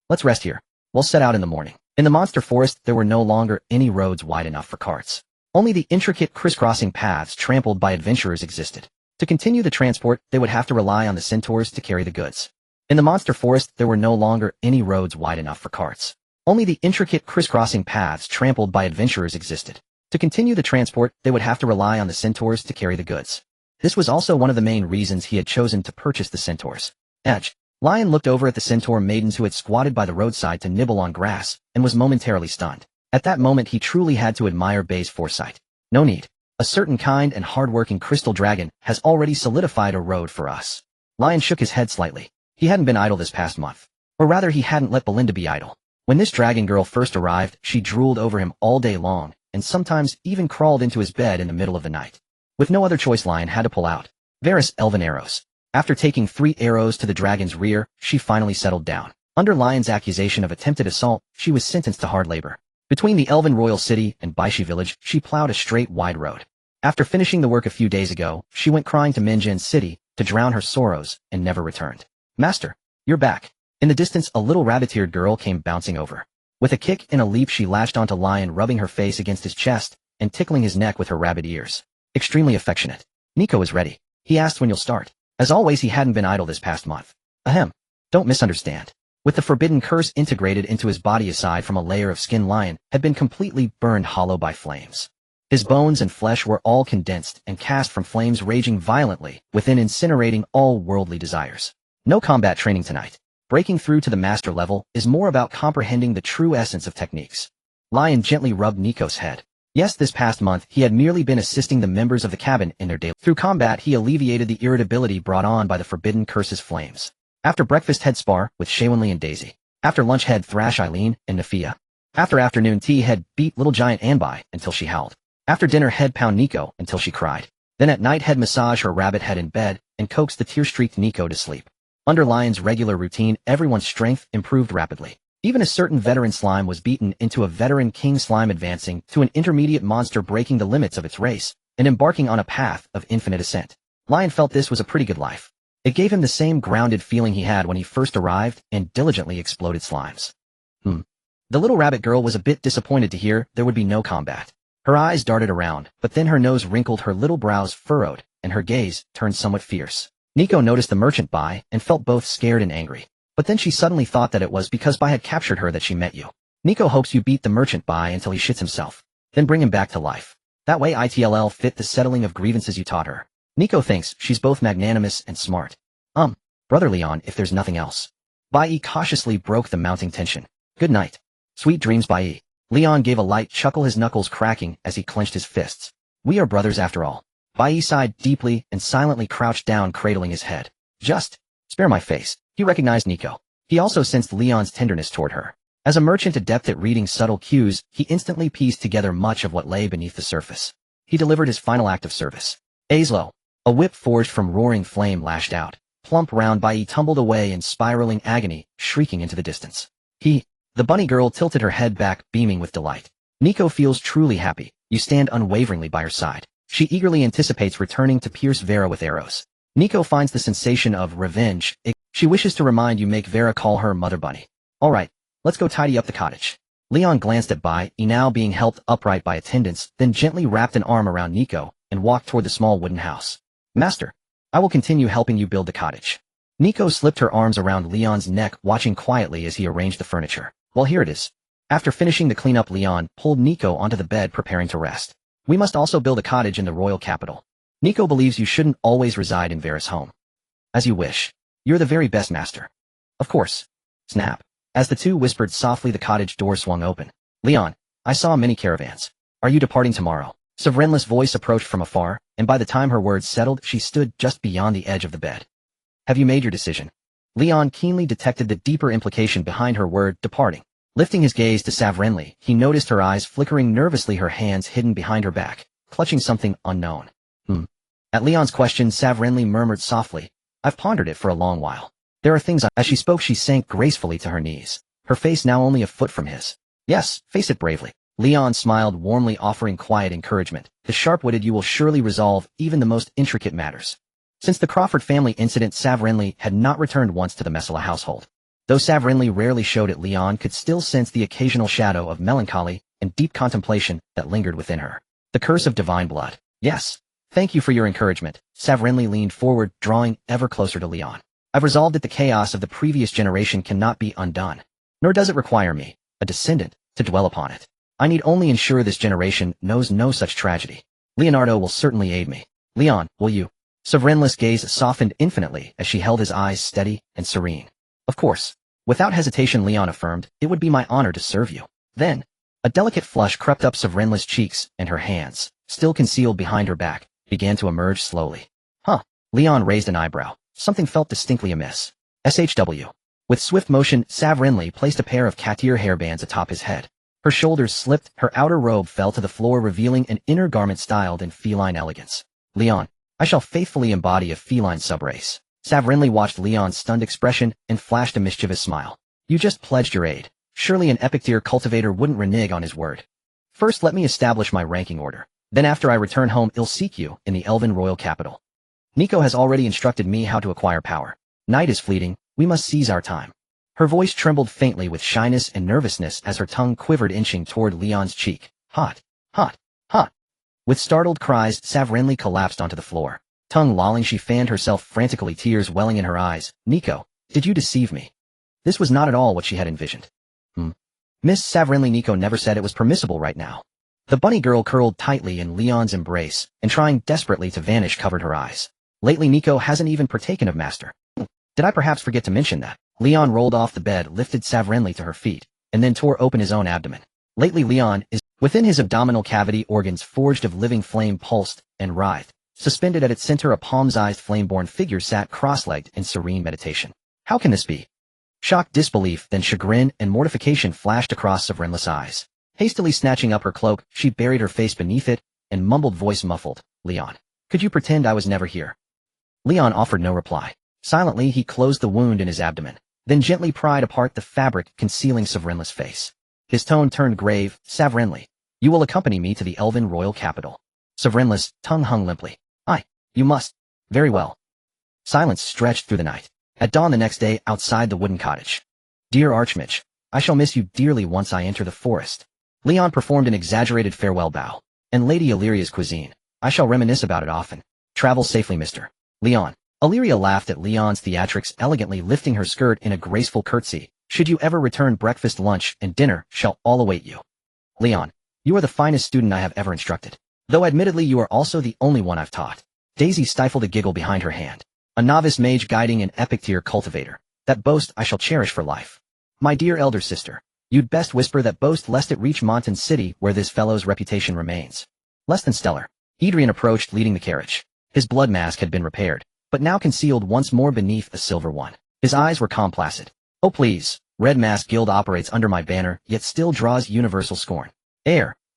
Let's rest here. We'll set out in the morning. In the monster forest there were no longer any roads wide enough for carts. Only the intricate crisscrossing paths trampled by adventurers existed. To continue the transport, they would have to rely on the centaurs to carry the goods. In the monster forest there were no longer any roads wide enough for carts. Only the intricate crisscrossing paths trampled by adventurers existed. To continue the transport, they would have to rely on the centaurs to carry the goods. This was also one of the main reasons he had chosen to purchase the centaurs. Edge. Lion looked over at the centaur maidens who had squatted by the roadside to nibble on grass, and was momentarily stunned. At that moment he truly had to admire Bay's foresight. No need. A certain kind and hard-working crystal dragon has already solidified a road for us. Lion shook his head slightly. He hadn't been idle this past month. Or rather he hadn't let Belinda be idle. When this dragon girl first arrived, she drooled over him all day long, and sometimes even crawled into his bed in the middle of the night. With no other choice Lion had to pull out Varus elven arrows. After taking 3 arrows to the dragon's rear, she finally settled down. Under Lion's accusation of attempted assault, she was sentenced to hard labor. Between the elven royal city and Baishi village, she plowed a straight, wide road. After finishing the work a few days ago, she went crying to Minjin City to drown her sorrows and never returned. Master, you're back. In the distance a little rabbit-eared girl came bouncing over. With a kick and a leap she lashed onto Lion, rubbing her face against his chest and tickling his neck with her rabbit ears. Extremely affectionate. Nico is ready. He asked when you'll start. As always he hadn't been idle this past month. Ahem. Don't misunderstand. With the forbidden curse integrated into his body, aside from a layer of skin, Lion had been completely burned hollow by flames. His bones and flesh were all condensed and cast from flames raging violently within, incinerating all worldly desires. No combat training tonight. Breaking through to the master level is more about comprehending the true essence of techniques. Lion gently rubbed Nico's head. Yes, this past month he had merely been assisting the members of the cabin in their daily. Through combat he alleviated the irritability brought on by the forbidden curse's flames. After breakfast head spar with Shaywinli and Daisy. After lunch head thrash Eileen and Nafia. After afternoon tea head beat little giant Anbai until she howled. After dinner head pound Nico until she cried. Then at night head massage her rabbit head in bed and coax the tear-streaked Nico to sleep. Under Lion's regular routine, everyone's strength improved rapidly. Even a certain veteran slime was beaten into a veteran king slime, advancing to an intermediate monster, breaking the limits of its race and embarking on a path of infinite ascent. Lion felt this was a pretty good life. It gave him the same grounded feeling he had when he first arrived and diligently exploded slimes. The little rabbit girl was a bit disappointed to hear there would be no combat. Her eyes darted around, but then her nose wrinkled, her little brows furrowed, and her gaze turned somewhat fierce. Nico noticed the merchant Bai and felt both scared and angry. But then she suddenly thought that it was because Bai had captured her that she met you. Nico hopes you beat the merchant Bai until he shits himself. Then bring him back to life. That way it'll fit the settling of grievances you taught her. Nico thinks she's both magnanimous and smart. Brother Leon, if there's nothing else. Bai cautiously broke the mounting tension. Good night. Sweet dreams, Bai. Leon gave a light chuckle, his knuckles cracking as he clenched his fists. We are brothers after all. Bai sighed deeply and silently crouched down, cradling his head. Just spare my face. He recognized Nico. He also sensed Leon's tenderness toward her. As a merchant adept at reading subtle cues, he instantly pieced together much of what lay beneath the surface. He delivered his final act of service. Azlo. A whip forged from roaring flame lashed out. Plump round Bai tumbled away in spiraling agony, shrieking into the distance. The bunny girl tilted her head back, beaming with delight. Nico feels truly happy. You stand unwaveringly by her side. She eagerly anticipates returning to pierce Vera with arrows. Nico finds the sensation of revenge. She wishes to remind you, make Vera call her Mother Bunny. All right, let's go tidy up the cottage. Leon glanced at Bai, now being helped upright by attendants, then gently wrapped an arm around Nico and walked toward the small wooden house. Master, I will continue helping you build the cottage. Nico slipped her arms around Leon's neck, watching quietly as he arranged the furniture. Well, here it is. After finishing the cleanup, Leon pulled Nico onto the bed, preparing to rest. We must also build a cottage in the royal capital. Nico believes you shouldn't always reside in Vera's home. As you wish. You're the very best, master. Of course. Snap. As the two whispered softly, the cottage door swung open. Leon, I saw many caravans. Are you departing tomorrow? Savrenla's voice approached from afar, and by the time her words settled, she stood just beyond the edge of the bed. Have you made your decision? Leon keenly detected the deeper implication behind her word, departing. Lifting his gaze to Savrenli, he noticed her eyes flickering nervously, her hands hidden behind her back, clutching something unknown. At Leon's question, Savrenli murmured softly, I've pondered it for a long while. There are things As she spoke, she sank gracefully to her knees, her face now only a foot from his. Yes, face it bravely. Leon smiled warmly, offering quiet encouragement. The sharp-witted you will surely resolve even the most intricate matters. Since the Crawford family incident, Savrenli had not returned once to the Messala household. Though Savrenli rarely showed it, Leon could still sense the occasional shadow of melancholy and deep contemplation that lingered within her. The curse of divine blood. Yes. Thank you for your encouragement. Savrenli leaned forward, drawing ever closer to Leon. I've resolved that the chaos of the previous generation cannot be undone. Nor does it require me, a descendant, to dwell upon it. I need only ensure this generation knows no such tragedy. Leonardo will certainly aid me. Leon, will you? Savrenla's gaze softened infinitely as she held his eyes steady and serene. Of course. Without hesitation, Leon affirmed, it would be my honor to serve you. Then, a delicate flush crept up Savrenla's cheeks, and her hands, still concealed behind her back, began to emerge slowly. Leon raised an eyebrow. Something felt distinctly amiss. SHW. With swift motion, Savrenli placed a pair of katir hairbands atop his head. Her shoulders slipped, her outer robe fell to the floor, revealing an inner garment styled in feline elegance. Leon, I shall faithfully embody a feline subrace. Savrenli watched Leon's stunned expression and flashed a mischievous smile. You just pledged your aid. Surely an epicteer cultivator wouldn't renege on his word. First, let me establish my ranking order. Then after I return home, I'll seek you in the Elven royal capital. Nico has already instructed me how to acquire power. Night is fleeting, we must seize our time. Her voice trembled faintly with shyness and nervousness as her tongue quivered, inching toward Leon's cheek. Hot, hot, hot. With startled cries, Savrenli collapsed onto the floor. Tongue lolling, she fanned herself frantically, tears welling in her eyes. Nico, did you deceive me? This was not at all what she had envisioned. Miss Savrenli, Nico never said it was permissible right now. The bunny girl curled tightly in Leon's embrace, and trying desperately to vanish covered her eyes. Lately Nico hasn't even partaken of master. Did I perhaps forget to mention that? Leon rolled off the bed, lifted Savrenli to her feet, and then tore open his own abdomen. Lately Leon is within his abdominal cavity, organs forged of living flame pulsed and writhed. Suspended at its center, a palm-sized flame-born figure sat cross-legged in serene meditation. How can this be? Shock, disbelief, then chagrin and mortification flashed across Savrenla's eyes. Hastily snatching up her cloak, she buried her face beneath it and mumbled, voice muffled, Leon, could you pretend I was never here? Leon offered no reply. Silently, he closed the wound in his abdomen, then gently pried apart the fabric concealing Savrenla's face. His tone turned grave. Savrenli, you will accompany me to the Elven royal capital. Savrenla's tongue hung limply. You must. Very well. Silence stretched through the night. At dawn the next day, outside the wooden cottage. Dear Archmage, I shall miss you dearly once I enter the forest. Leon performed an exaggerated farewell bow. and Lady Illyria's cuisine. I shall reminisce about it often. Travel safely, Mr. Leon. Illyria laughed at Leon's theatrics, elegantly lifting her skirt in a graceful curtsy. Should you ever return, breakfast, lunch, and dinner shall all await you. Leon, you are the finest student I have ever instructed. Though admittedly you are also the only one I've taught. Daisy stifled a giggle behind her hand. A novice mage guiding an epic tier cultivator. That boast I shall cherish for life. My dear elder sister, you'd best whisper that boast lest it reach Montan City where this fellow's reputation remains. Less than stellar. Adrian approached, leading the carriage. His blood mask had been repaired, but now concealed once more beneath a silver one. His eyes were calm, placid. Oh please, Red Mask Guild operates under my banner, yet still draws universal scorn.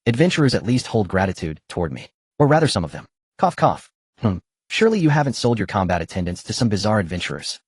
Adventurers at least hold gratitude toward me. Or rather some of them. Cough cough. Surely you haven't sold your combat attendants to some bizarre adventurers.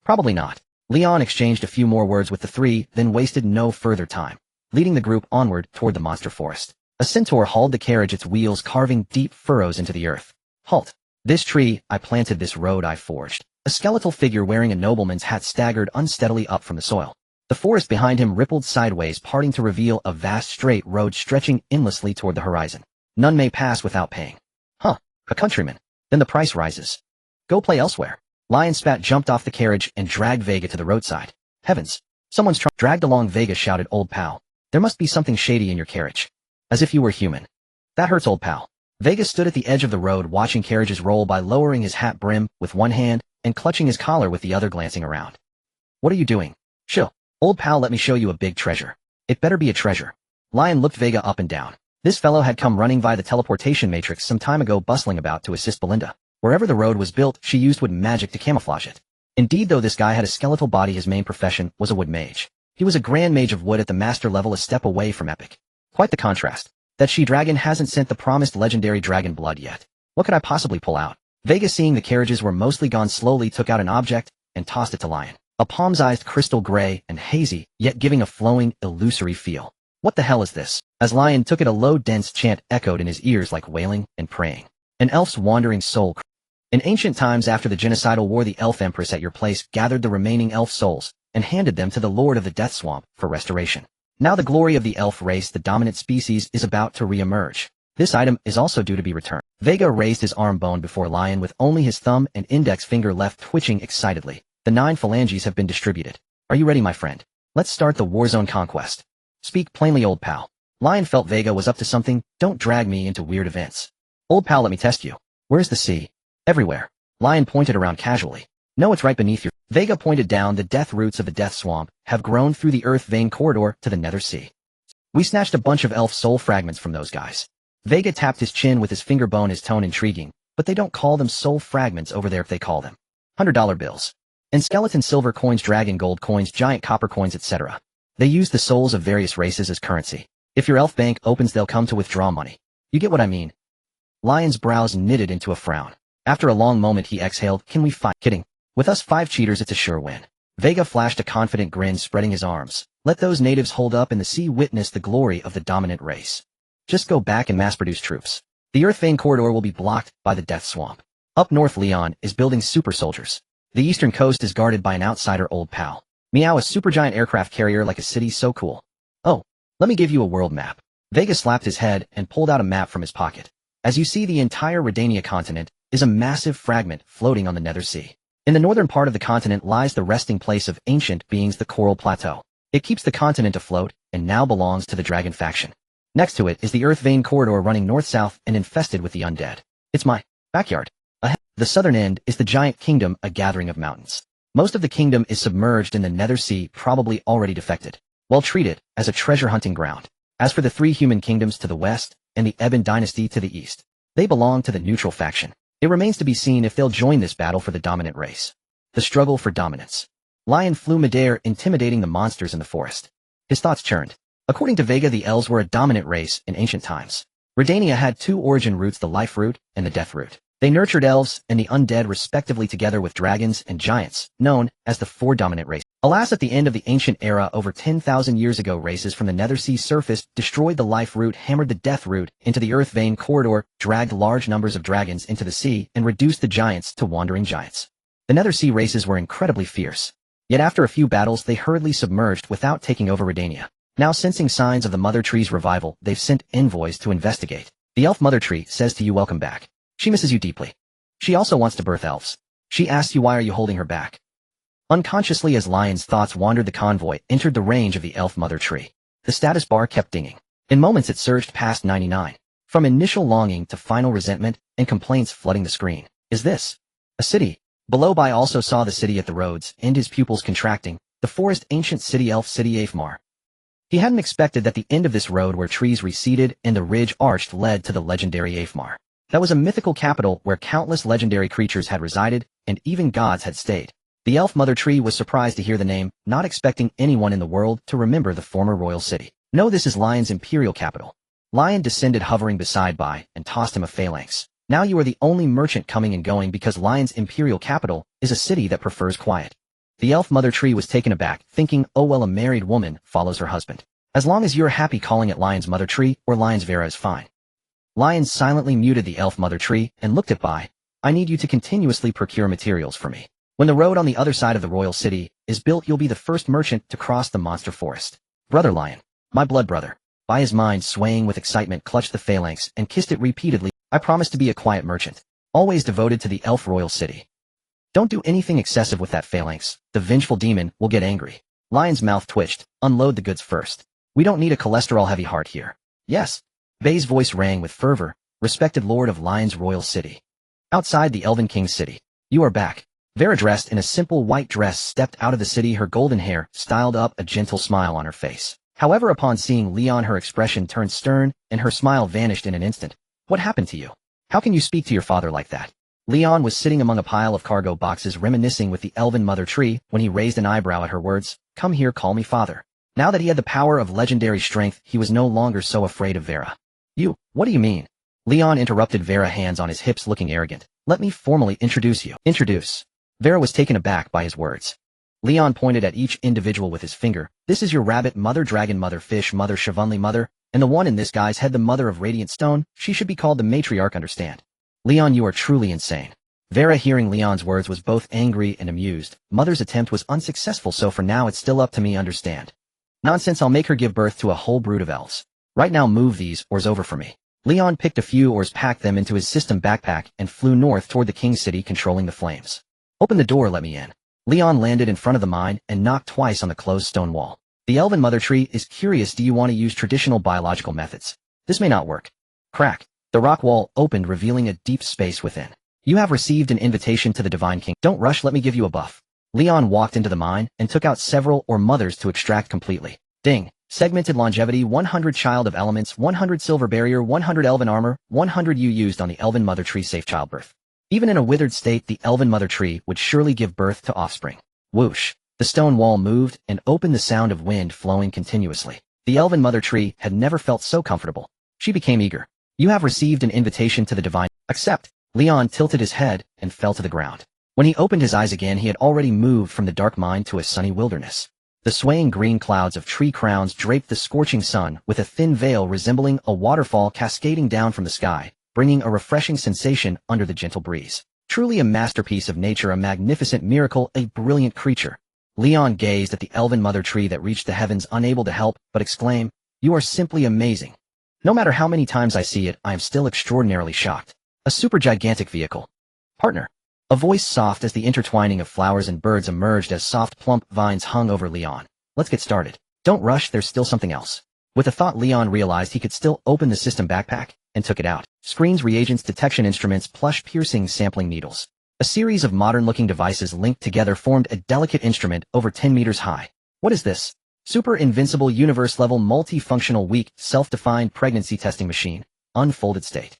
Probably not. Leon exchanged a few more words with the three, then wasted no further time, leading the group onward toward the monster forest. A centaur hauled the carriage, its wheels carving deep furrows into the earth. Halt. This tree I planted, this road I forged. A skeletal figure wearing a nobleman's hat staggered unsteadily up from the soil. The forest behind him rippled sideways, parting to reveal a vast straight road stretching endlessly toward the horizon. None may pass without paying. Huh, a countryman. Then the price rises. Go play elsewhere. Lion Spat jumped off the carriage and dragged Vega to the roadside. Heavens, someone's dragged along, Vega shouted. Old pal, there must be something shady in your carriage. As if you were human. That hurts, old pal. Vega stood at the edge of the road watching carriages roll by, lowering his hat brim with one hand and clutching his collar with the other, glancing around. What are you doing? Chill. Old pal, let me show you a big treasure. It better be a treasure. Lion looked Vega up and down. This fellow had come running via the teleportation matrix some time ago, bustling about to assist Belinda. Wherever the road was built, she used wood magic to camouflage it. Indeed, though this guy had a skeletal body, his main profession was a wood mage. He was a grand mage of wood at the master level, a step away from epic. Quite the contrast. That she-dragon hasn't sent the promised legendary dragon blood yet. What could I possibly pull out? Vega, seeing the carriages were mostly gone, slowly took out an object and tossed it to Lion. A palm-sized crystal, gray and hazy, yet giving a flowing, illusory feel. What the hell is this? As Lion took it, a low, dense chant echoed in his ears like wailing and praying. An elf's wandering soul. In ancient times, after the genocidal war, the elf empress at your place gathered the remaining elf souls and handed them to the lord of the Death Swamp for restoration. Now the glory of the elf race, the dominant species, is about to re-emerge. This item is also due to be returned. Vega raised his arm bone before Lion with only his thumb and index finger left twitching excitedly. The 9 phalanges have been distributed. Are you ready, my friend? Let's start the Warzone conquest. Speak plainly, old pal. Lion felt Vega was up to something. Don't drag me into weird events. Old pal, let me test you. Where's the sea? Everywhere. Lion pointed around casually. No, it's right beneath you. Vega pointed down. The death roots of the Death Swamp have grown through the earth vein corridor to the Nether Sea. We snatched a bunch of elf soul fragments from those guys. Vega tapped his chin with his finger bone, his tone intriguing, but they don't call them soul fragments over there. If they call them $100 bills. And skeleton silver coins, dragon gold coins, giant copper coins, etc. They use the souls of various races as currency. If your elf bank opens, they'll come to withdraw money. You get what I mean? Lion's brows knitted into a frown. After a long moment he exhaled. Can we fight? Kidding. With us 5 cheaters it's a sure win. Vega flashed a confident grin, spreading his arms. Let those natives hold up in the sea, witness the glory of the dominant race. Just go back and mass-produce troops. The earth vein corridor will be blocked by the Death Swamp. Up north, Leon is building super soldiers. The eastern coast is guarded by an outsider, old pal. Meow, a supergiant aircraft carrier like a city, so cool. Oh, let me give you a world map. Vega slapped his head and pulled out a map from his pocket. As you see, the entire Redania continent is a massive fragment floating on the Nether Sea. In the northern part of the continent lies the resting place of ancient beings, the Coral Plateau. It keeps the continent afloat and now belongs to the Dragon faction. Next to it is the earth vein corridor running north-south and infested with the undead. It's my backyard. Ahead, the southern end is the giant kingdom, a gathering of mountains. Most of the kingdom is submerged in the Nether Sea, probably already defected. Well, treat it as a treasure hunting ground. As for the 3 human kingdoms to the west and the Ebon dynasty to the east, they belong to the neutral faction. It remains to be seen if they'll join this battle for the dominant race. The struggle for dominance. Lion flew midair, intimidating the monsters in the forest. His thoughts churned. According to Vega, the elves were a dominant race in ancient times. Redania had 2 origin roots, the life root and the death root. They nurtured elves and the undead respectively, together with dragons and giants, known as the 4 dominant races. Alas, at the end of the ancient era, over 10,000 years ago, races from the Nether Sea surface destroyed the life root, hammered the death root into the earth vein corridor, dragged large numbers of dragons into the sea, and reduced the giants to wandering giants. The Nether Sea races were incredibly fierce. Yet after a few battles, they hurriedly submerged without taking over Redania. Now, sensing signs of the Mother Tree's revival, they've sent envoys to investigate. The elf mother tree says to you welcome back. She misses you deeply. She also wants to birth elves. She asks you why are you holding her back. Unconsciously as Lion's thoughts wandered, the convoy entered the range of the elf mother tree. The status bar kept dinging. In moments it surged past 99. From initial longing to final resentment and complaints flooding the screen. Is this a city? Below by also saw the city at the roads, and his pupils contracting. The forest ancient city elf city Afmar. He hadn't expected that the end of this road where trees receded and the ridge arched led to the legendary Afmar. That was a mythical capital where countless legendary creatures had resided, and even gods had stayed. The elf mother tree was surprised to hear the name, not expecting anyone in the world to remember the former royal city. No, this is Lion's imperial capital. Lion descended hovering beside by and tossed him a phalanx. Now you are the only merchant coming and going because Lion's imperial capital is a city that prefers quiet. The elf mother tree was taken aback, thinking, oh well, a married woman follows her husband. As long as you're happy calling it Lion's mother tree or Lion's Vera is fine. Lion silently muted the elf mother tree and looked at Bai. I need you to continuously procure materials for me. When the road on the other side of the royal city is built, you'll be the first merchant to cross the monster forest. Brother Lion. My blood brother. Bai, his mind swaying with excitement, clutched the phalanx and kissed it repeatedly. I promise to be a quiet merchant. Always devoted to the elf royal city. Don't do anything excessive with that phalanx. The vengeful demon will get angry. Lion's mouth twitched. Unload the goods first. We don't need a cholesterol-heavy heart here. Yes. Bai's voice rang with fervor. Respected lord of Lion's royal city. Outside the Elven King's city. You are back. Vera, dressed in a simple white dress, stepped out of the city, her golden hair styled up, a gentle smile on her face. However, upon seeing Leon, her expression turned stern, and her smile vanished in an instant. What happened to you? How can you speak to your father like that? Leon was sitting among a pile of cargo boxes reminiscing with the elven mother tree when he raised an eyebrow at her words. Come here, call me father. Now that he had the power of legendary strength, he was no longer so afraid of Vera. You, what do you mean? Leon interrupted Vera, hands on his hips, looking arrogant. Let me formally introduce you. Introduce. Vera was taken aback by his words. Leon pointed at each individual with his finger. This is your rabbit mother, dragon mother, fish mother, Shavunli mother, and the one in this guy's head, the mother of radiant stone. She should be called the matriarch, understand? Leon, you are truly insane. Vera, hearing Leon's words, was both angry and amused. Mother's attempt was unsuccessful, so for now it's still up to me, understand? Nonsense, I'll make her give birth to a whole brood of elves. Right now move these oars over for me. Leon picked a few oars, packed them into his system backpack, and flew north toward the King's city, controlling the flames. Open the door, let me in. Leon landed in front of the mine and knocked twice on the closed stone wall. The elven mother tree is curious. Do you want to use traditional biological methods? This may not work. Crack. The rock wall opened, revealing a deep space within. You have received an invitation to the Divine King. Don't rush, let me give you a buff. Leon walked into the mine and took out several ore mothers to extract completely. Ding. Segmented longevity 100, child of elements 100, silver barrier 100, elven armor 100. You used on the elven mother tree, safe childbirth. Even in a withered state, the elven mother tree would surely give birth to offspring. Whoosh. The stone wall moved and opened, the sound of wind flowing continuously. The elven mother tree had never felt so comfortable. She became eager. You have received an invitation to the divine. Accept. Leon tilted his head and fell to the ground. When he opened his eyes again, he had already moved from the dark mine to a sunny wilderness. The swaying green clouds of tree crowns draped the scorching sun with a thin veil resembling a waterfall cascading down from the sky, bringing a refreshing sensation under the gentle breeze. Truly a masterpiece of nature, a magnificent miracle, a brilliant creature. Leon gazed at the elven mother tree that reached the heavens, unable to help but exclaim, you are simply amazing. No matter how many times I see it, I am still extraordinarily shocked. A super gigantic vehicle. Partner. A voice soft as the intertwining of flowers and birds emerged as soft plump vines hung over Leon. Let's get started. Don't rush, there's still something else. With a thought, Leon realized he could still open the system backpack and took it out. Screens, reagents, detection instruments, plush, piercing, sampling needles. A series of modern-looking devices linked together formed a delicate instrument over 10 meters high. What is this? Super invincible universe-level multifunctional weak self-defined pregnancy testing machine. Unfolded state.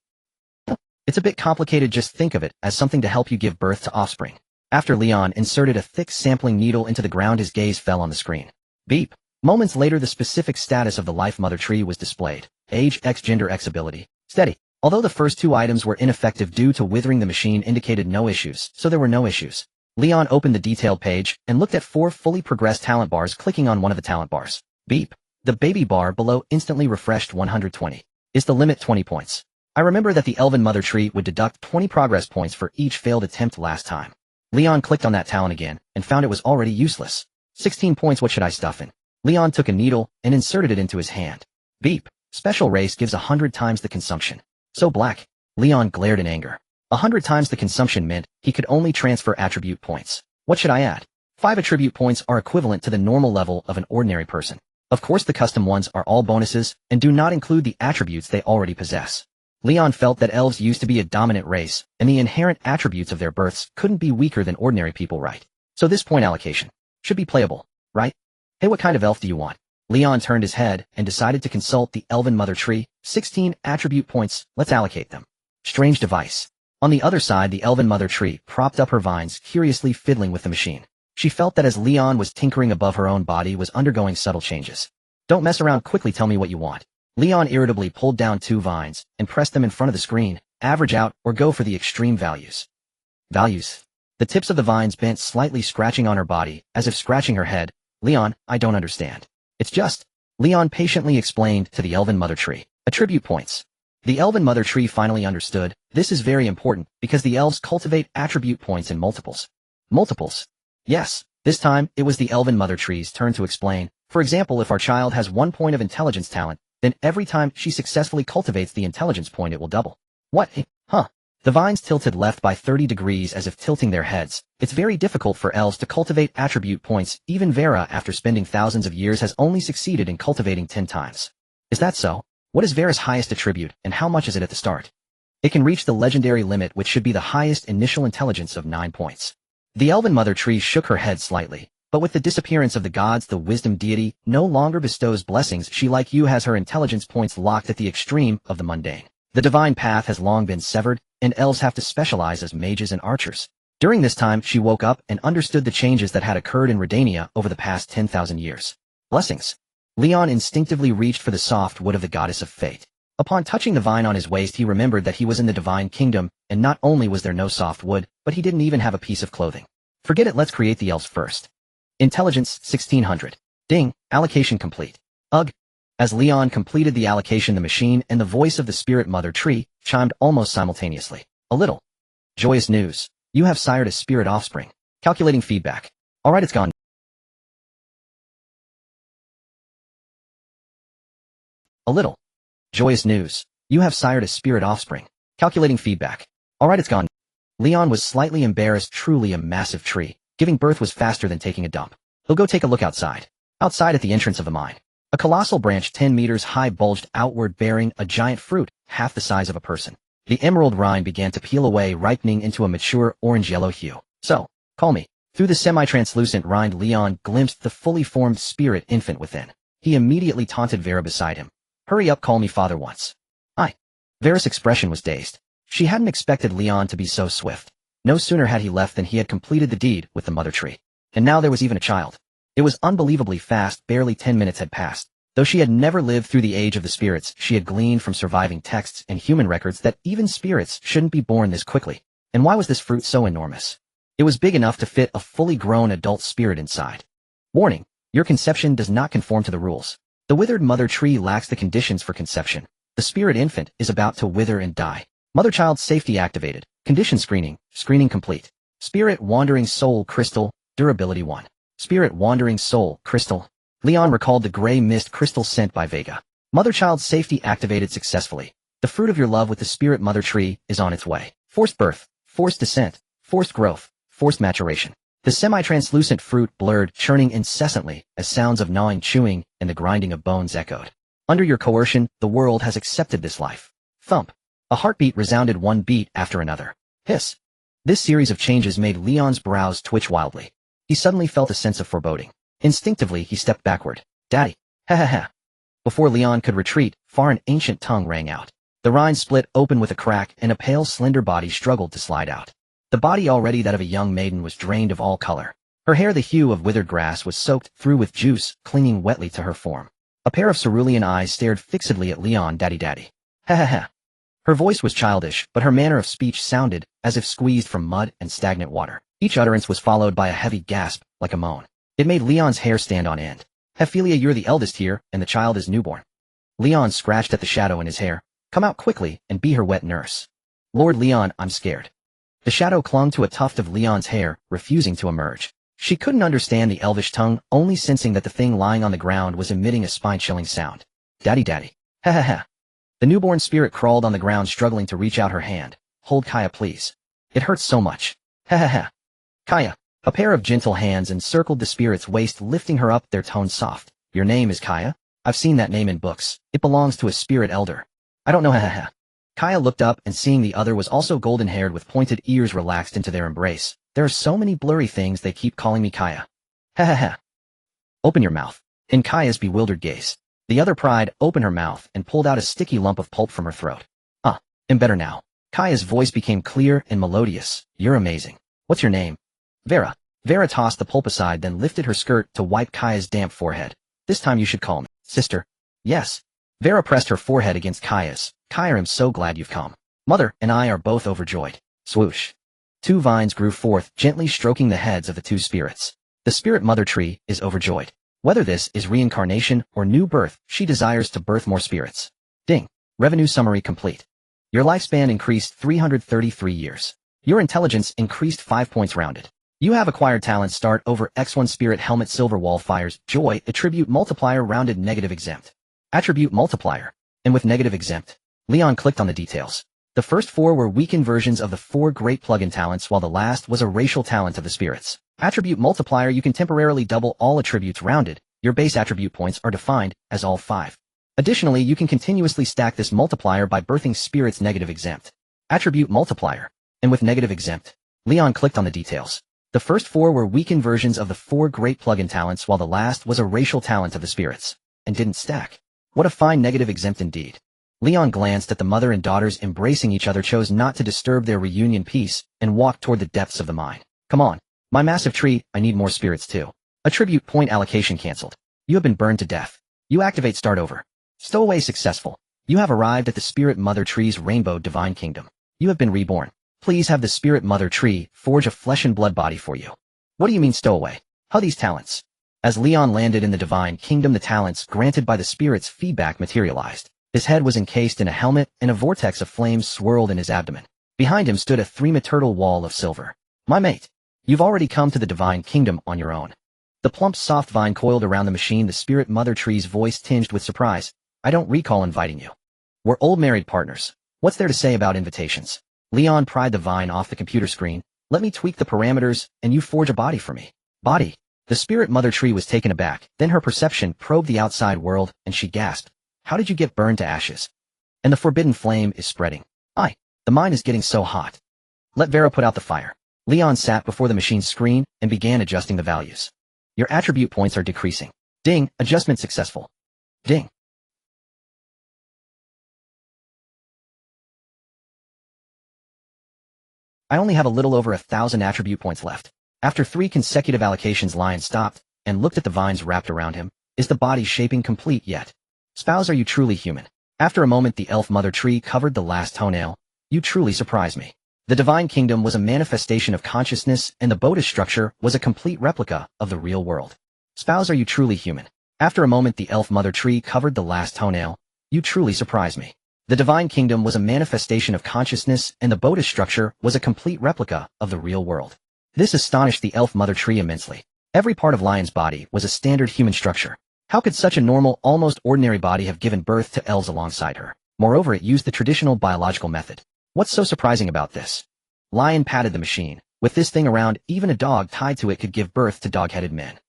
It's a bit complicated, just think of it as something to help you give birth to offspring. After Leon inserted a thick sampling needle into the ground, his gaze fell on the screen. Beep. Moments later, the specific status of the life mother tree was displayed. Age X, gender X, ability steady. Although the first two items were ineffective due to withering, the machine indicated no issues, so there were no issues. Leon opened the detailed page and looked at 4 fully progressed talent bars, clicking on one of the talent bars. Beep. The baby bar below instantly refreshed. 120. Is the limit 20 points? I remember that the elven mother tree would deduct 20 progress points for each failed attempt last time. Leon clicked on that talent again and found it was already useless. 16 points, what should I stuff in? Leon took a needle and inserted it into his hand. Beep. Special race gives 100 times the consumption. So black. Leon glared in anger. 100 times the consumption meant he could only transfer attribute points. What should I add? 5 attribute points are equivalent to the normal level of an ordinary person. Of course the custom ones are all bonuses and do not include the attributes they already possess. Leon felt that elves used to be a dominant race, and the inherent attributes of their births couldn't be weaker than ordinary people, right? So this point allocation should be playable, right? Hey, what kind of elf do you want? Leon turned his head and decided to consult the Elven Mother Tree. 16 attribute points, let's allocate them. Strange device. On the other side, the Elven Mother Tree propped up her vines, curiously fiddling with the machine. She felt that as Leon was tinkering above, her own body was undergoing subtle changes. Don't mess around, quickly tell me what you want. Leon irritably pulled down 2 vines and pressed them in front of the screen. Average out or go for the extreme values. Values. The tips of the vines bent slightly, scratching on her body, as if scratching her head. Leon, I don't understand. It's just, Leon patiently explained to the Elven Mother Tree. Attribute points. The Elven Mother Tree finally understood. This is very important because the elves cultivate attribute points in multiples. Multiples. Yes, this time it was the Elven Mother Tree's turn to explain. For example, if our child has 1 point of intelligence talent, then every time she successfully cultivates the intelligence point, it will double. What? Huh? The vines tilted left by 30 degrees as if tilting their heads. It's very difficult for elves to cultivate attribute points. Even Vera, after spending thousands of years, has only succeeded in cultivating 10 times. Is that so? What is Vera's highest attribute, and how much is it at the start? It can reach the legendary limit, which should be the highest initial intelligence of 9 points. The Elven Mother Tree shook her head slightly, but with the disappearance of the gods, the wisdom deity no longer bestows blessings. She, like you, has her intelligence points locked at the extreme of the mundane. The divine path has long been severed, and elves have to specialize as mages and archers. During this time, she woke up and understood the changes that had occurred in Redania over the past 10,000 years. Blessings. Leon instinctively reached for the soft wood of the goddess of fate. Upon touching the vine on his waist, he remembered that he was in the divine kingdom, and not only was there no soft wood, but he didn't even have a piece of clothing. Forget it, let's create the elves first. Intelligence, 1600. Ding, allocation complete. Ugh. As Leon completed the allocation, the machine and the voice of the Spirit Mother Tree chimed almost simultaneously. A little. Joyous news. You have sired a spirit offspring. Calculating feedback. Alright, it's gone. A little. Joyous news. You have sired a spirit offspring. Calculating feedback. Alright, it's gone. Leon was slightly embarrassed. Truly a massive tree. Giving birth was faster than taking a dump. He'll go take a look outside. Outside at the entrance of the mine. A colossal branch 10 meters high bulged outward, bearing a giant fruit, half the size of a person. The emerald rind began to peel away, ripening into a mature orange-yellow hue. So, call me. Through the semi-translucent rind, Leon glimpsed the fully formed spirit infant within. He immediately taunted Vera beside him. Hurry up, call me father once. I. Vera's expression was dazed. She hadn't expected Leon to be so swift. No sooner had he left than he had completed the deed with the Mother Tree. And now there was even a child. It was unbelievably fast. Barely 10 minutes had passed. Though she had never lived through the age of the spirits, she had gleaned from surviving texts and human records that even spirits shouldn't be born this quickly. And why was this fruit so enormous? It was big enough to fit a fully grown adult spirit inside. Warning, your conception does not conform to the rules. The withered Mother Tree lacks the conditions for conception. The spirit infant is about to wither and die. Mother-child safety activated. Condition screening. Screening complete. Spirit wandering soul crystal. Durability 1. Spirit wandering soul crystal. Leon recalled the gray mist crystal sent by Vega. Mother-child safety activated successfully. The fruit of your love with the Spirit Mother Tree is on its way. Forced birth, forced descent, forced growth, forced maturation. The semi-translucent fruit blurred, churning incessantly as sounds of gnawing, chewing, and the grinding of bones echoed. Under your coercion, the world has accepted this life. Thump. A heartbeat resounded, one beat after another. Hiss. This series of changes made Leon's brows twitch wildly. He suddenly felt a sense of foreboding. Instinctively, he stepped backward. Daddy. Ha ha ha. Before Leon could retreat, far an ancient tongue rang out. The rind split open with a crack, and a pale, slender body struggled to slide out. The body, already that of a young maiden, was drained of all color. Her hair, the hue of withered grass, was soaked through with juice, clinging wetly to her form. A pair of cerulean eyes stared fixedly at Leon. Daddy, daddy. Ha ha ha. Her voice was childish, but her manner of speech sounded as if squeezed from mud and stagnant water. Each utterance was followed by a heavy gasp, like a moan. It made Leon's hair stand on end. Hephalia, you're the eldest here, and the child is newborn. Leon scratched at the shadow in his hair. Come out quickly and be her wet nurse. Lord Leon, I'm scared. The shadow clung to a tuft of Leon's hair, refusing to emerge. She couldn't understand the elvish tongue, only sensing that the thing lying on the ground was emitting a spine-chilling sound. Daddy, daddy. Ha ha ha. The newborn spirit crawled on the ground struggling to reach out her hand. Hold Kaya please. It hurts so much. Ha ha ha. Kaya. A pair of gentle hands encircled the spirit's waist, lifting her up, their tone soft. Your name is Kaya? I've seen that name in books. It belongs to a spirit elder. I don't know, ha ha ha. Kaya looked up and seeing the other was also golden-haired with pointed ears relaxed into their embrace. There are so many blurry things they keep calling me Kaya. Ha ha ha. Open your mouth. In Kaya's bewildered gaze. The other pried open her mouth and pulled out a sticky lump of pulp from her throat. I'm better now. Kaya's voice became clear and melodious. You're amazing. What's your name? Vera. Vera tossed the pulp aside then lifted her skirt to wipe Kaya's damp forehead. This time you should call me sister. Yes. Vera pressed her forehead against Kaya's. Kaya, I'm so glad you've come. Mother and I are both overjoyed. Swoosh. Two vines grew forth, gently stroking the heads of the two spirits. The spirit mother tree is overjoyed. Whether this is reincarnation or new birth, she desires to birth more spirits. Ding. Revenue summary complete. Your lifespan increased 333 years. Your intelligence increased 5 points rounded. You have acquired talent start over X1 spirit helmet silver wall fires joy attribute multiplier rounded negative exempt. Attribute multiplier. And with negative exempt. Leon clicked on the details. The first four were weakened versions of the four great plugin talents while the last was a racial talent of the spirits. Attribute multiplier, you can temporarily double all attributes rounded. Your base attribute points are defined as all 5. Additionally, you can continuously stack this multiplier by birthing spirits negative exempt. Attribute multiplier. And with negative exempt. Leon clicked on the details. The first four were weakened versions of the four great plugin talents while the last was a racial talent of the spirits. And didn't stack. What a fine negative exempt indeed. Leon glanced at the mother and daughters embracing each other, chose not to disturb their reunion peace, and walked toward the depths of the mine. Come on. My massive tree, I need more spirits too. Attribute point allocation cancelled. You have been burned to death. You activate start over. Stowaway successful. You have arrived at the spirit mother tree's rainbow divine kingdom. You have been reborn. Please have the spirit mother tree forge a flesh and blood body for you. What do you mean stowaway? How these talents? As Leon landed in the divine kingdom, the talents granted by the spirit's feedback materialized. His head was encased in a helmet and a vortex of flames swirled in his abdomen. Behind him stood a three-metal wall of silver. My mate. You've already come to the divine kingdom on your own. The plump soft vine coiled around the machine, the spirit mother tree's voice tinged with surprise. I don't recall inviting you. We're old married partners. What's there to say about invitations? Leon pried the vine off the computer screen. Let me tweak the parameters and you forge a body for me. Body. The spirit mother tree was taken aback, then her perception probed the outside world and she gasped. How did you get burned to ashes? And the forbidden flame is spreading. The mine is getting so hot. Let Vera put out the fire. Leon sat before the machine's screen and began adjusting the values. Your attribute points are decreasing. Ding, adjustment successful. Ding. I only have a little over 1,000 attribute points left. After 3 consecutive allocations, Lion stopped and looked at the vines wrapped around him. Is the body shaping complete yet? Spouse, are you truly human? After a moment, the elf mother tree covered the last toenail. You truly surprise me. The divine kingdom was a manifestation of consciousness and the Bodhi structure was a complete replica of the real world. Spouse, are you truly human? After a moment, the elf mother tree covered the last toenail. You truly surprise me. The divine kingdom was a manifestation of consciousness and the Bodhi structure was a complete replica of the real world. This astonished the elf mother tree immensely. Every part of Lion's body was a standard human structure. How could such a normal, almost ordinary body have given birth to elves alongside her? Moreover, it used the traditional biological method. What's so surprising about this? Lion patted the machine. With this thing around, even a dog tied to it could give birth to dog-headed men.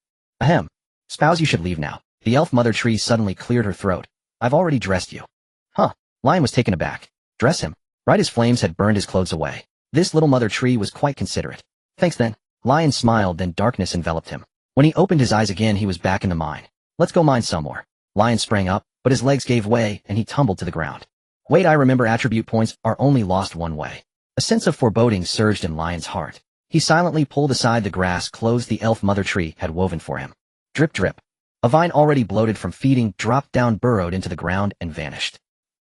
Ahem. Spouse, you should leave now. The elf mother tree suddenly cleared her throat. I've already dressed you. Huh. Lion was taken aback. Dress him? Right as flames had burned his clothes away. This little mother tree was quite considerate. Thanks then. Lion smiled, then darkness enveloped him. When he opened his eyes again, he was back in the mine. Let's go mine some more. Lion sprang up, but his legs gave way and he tumbled to the ground. Wait, I remember attribute points are only lost one way. A sense of foreboding surged in Lion's heart. He silently pulled aside the grass clothes the elf mother tree had woven for him. Drip drip. A vine already bloated from feeding dropped down, burrowed into the ground and vanished.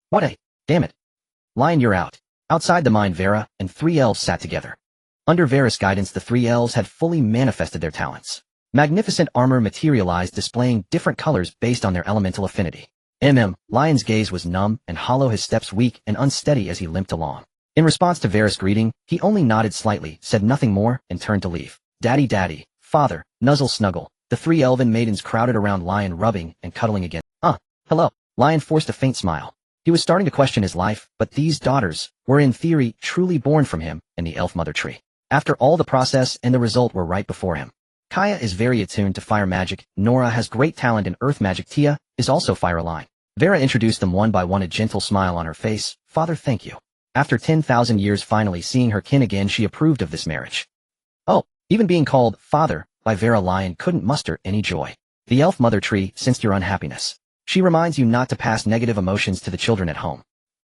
What a... Damn it. Lion, you're out. Outside the mine, Vera and 3 elves sat together. Under Vera's guidance, the 3 elves had fully manifested their talents. Magnificent armor materialized, displaying different colors based on their elemental affinity. Lion's gaze was numb and hollow, his steps weak and unsteady as he limped along. In response to Vera's greeting, he only nodded slightly, said nothing more, and turned to leave. Daddy, daddy, father, nuzzle snuggle. The 3 elven maidens crowded around Lion, rubbing and cuddling again. Hello. Lion forced a faint smile. He was starting to question his life, but these daughters were in theory truly born from him and the elf mother tree. After all, the process and the result were right before him. Kaya is very attuned to fire magic, Nora has great talent in earth magic, Tia is also fire aligned. Vera introduced them one by one, a gentle smile on her face. Father, thank you. After 10,000 years finally seeing her kin again, she approved of this marriage. Oh, even being called father by Vera, Lion couldn't muster any joy. The elf mother tree sensed your unhappiness. She reminds you not to pass negative emotions to the children at home.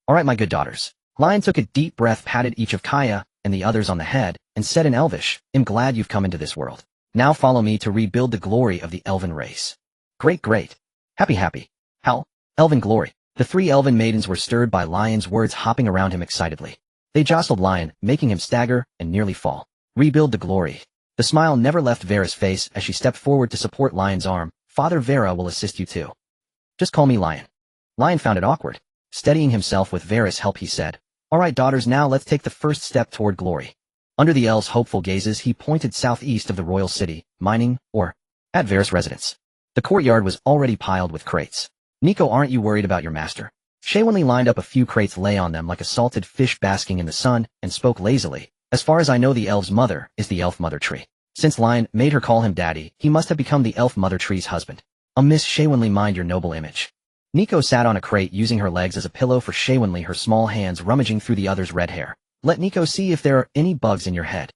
All right, my good daughters. Lion took a deep breath, patted each of Kaya and the others on the head, and said in Elvish, I'm glad you've come into this world. Now follow me to rebuild the glory of the elven race. Great, great. Happy. How? Elven glory. The three elven maidens were stirred by Lion's words, hopping around him excitedly. They jostled Lion, making him stagger and nearly fall. Rebuild the glory. The smile never left Vera's face as she stepped forward to support Lion's arm. Father, Vera will assist you too. Just call me Lion. Lion found it awkward. Steadying himself with Vera's help, he said, All right, daughters, now let's take the first step toward glory. Under the elves' hopeful gazes, he pointed southeast of the royal city, mining, or at Vera's residence. The courtyard was already piled with crates. Nico, aren't you worried about your master? Shaywinley lined up a few crates, lay on them like a salted fish basking in the sun, and spoke lazily. As far as I know, the elf's mother is the elf mother tree. Since Lion made her call him daddy, he must have become the elf mother tree's husband. Miss Shaywinley, mind your noble image. Nico sat on a crate, using her legs as a pillow for Shaywinley, her small hands rummaging through the other's red hair. Let Nico see if there are any bugs in your head.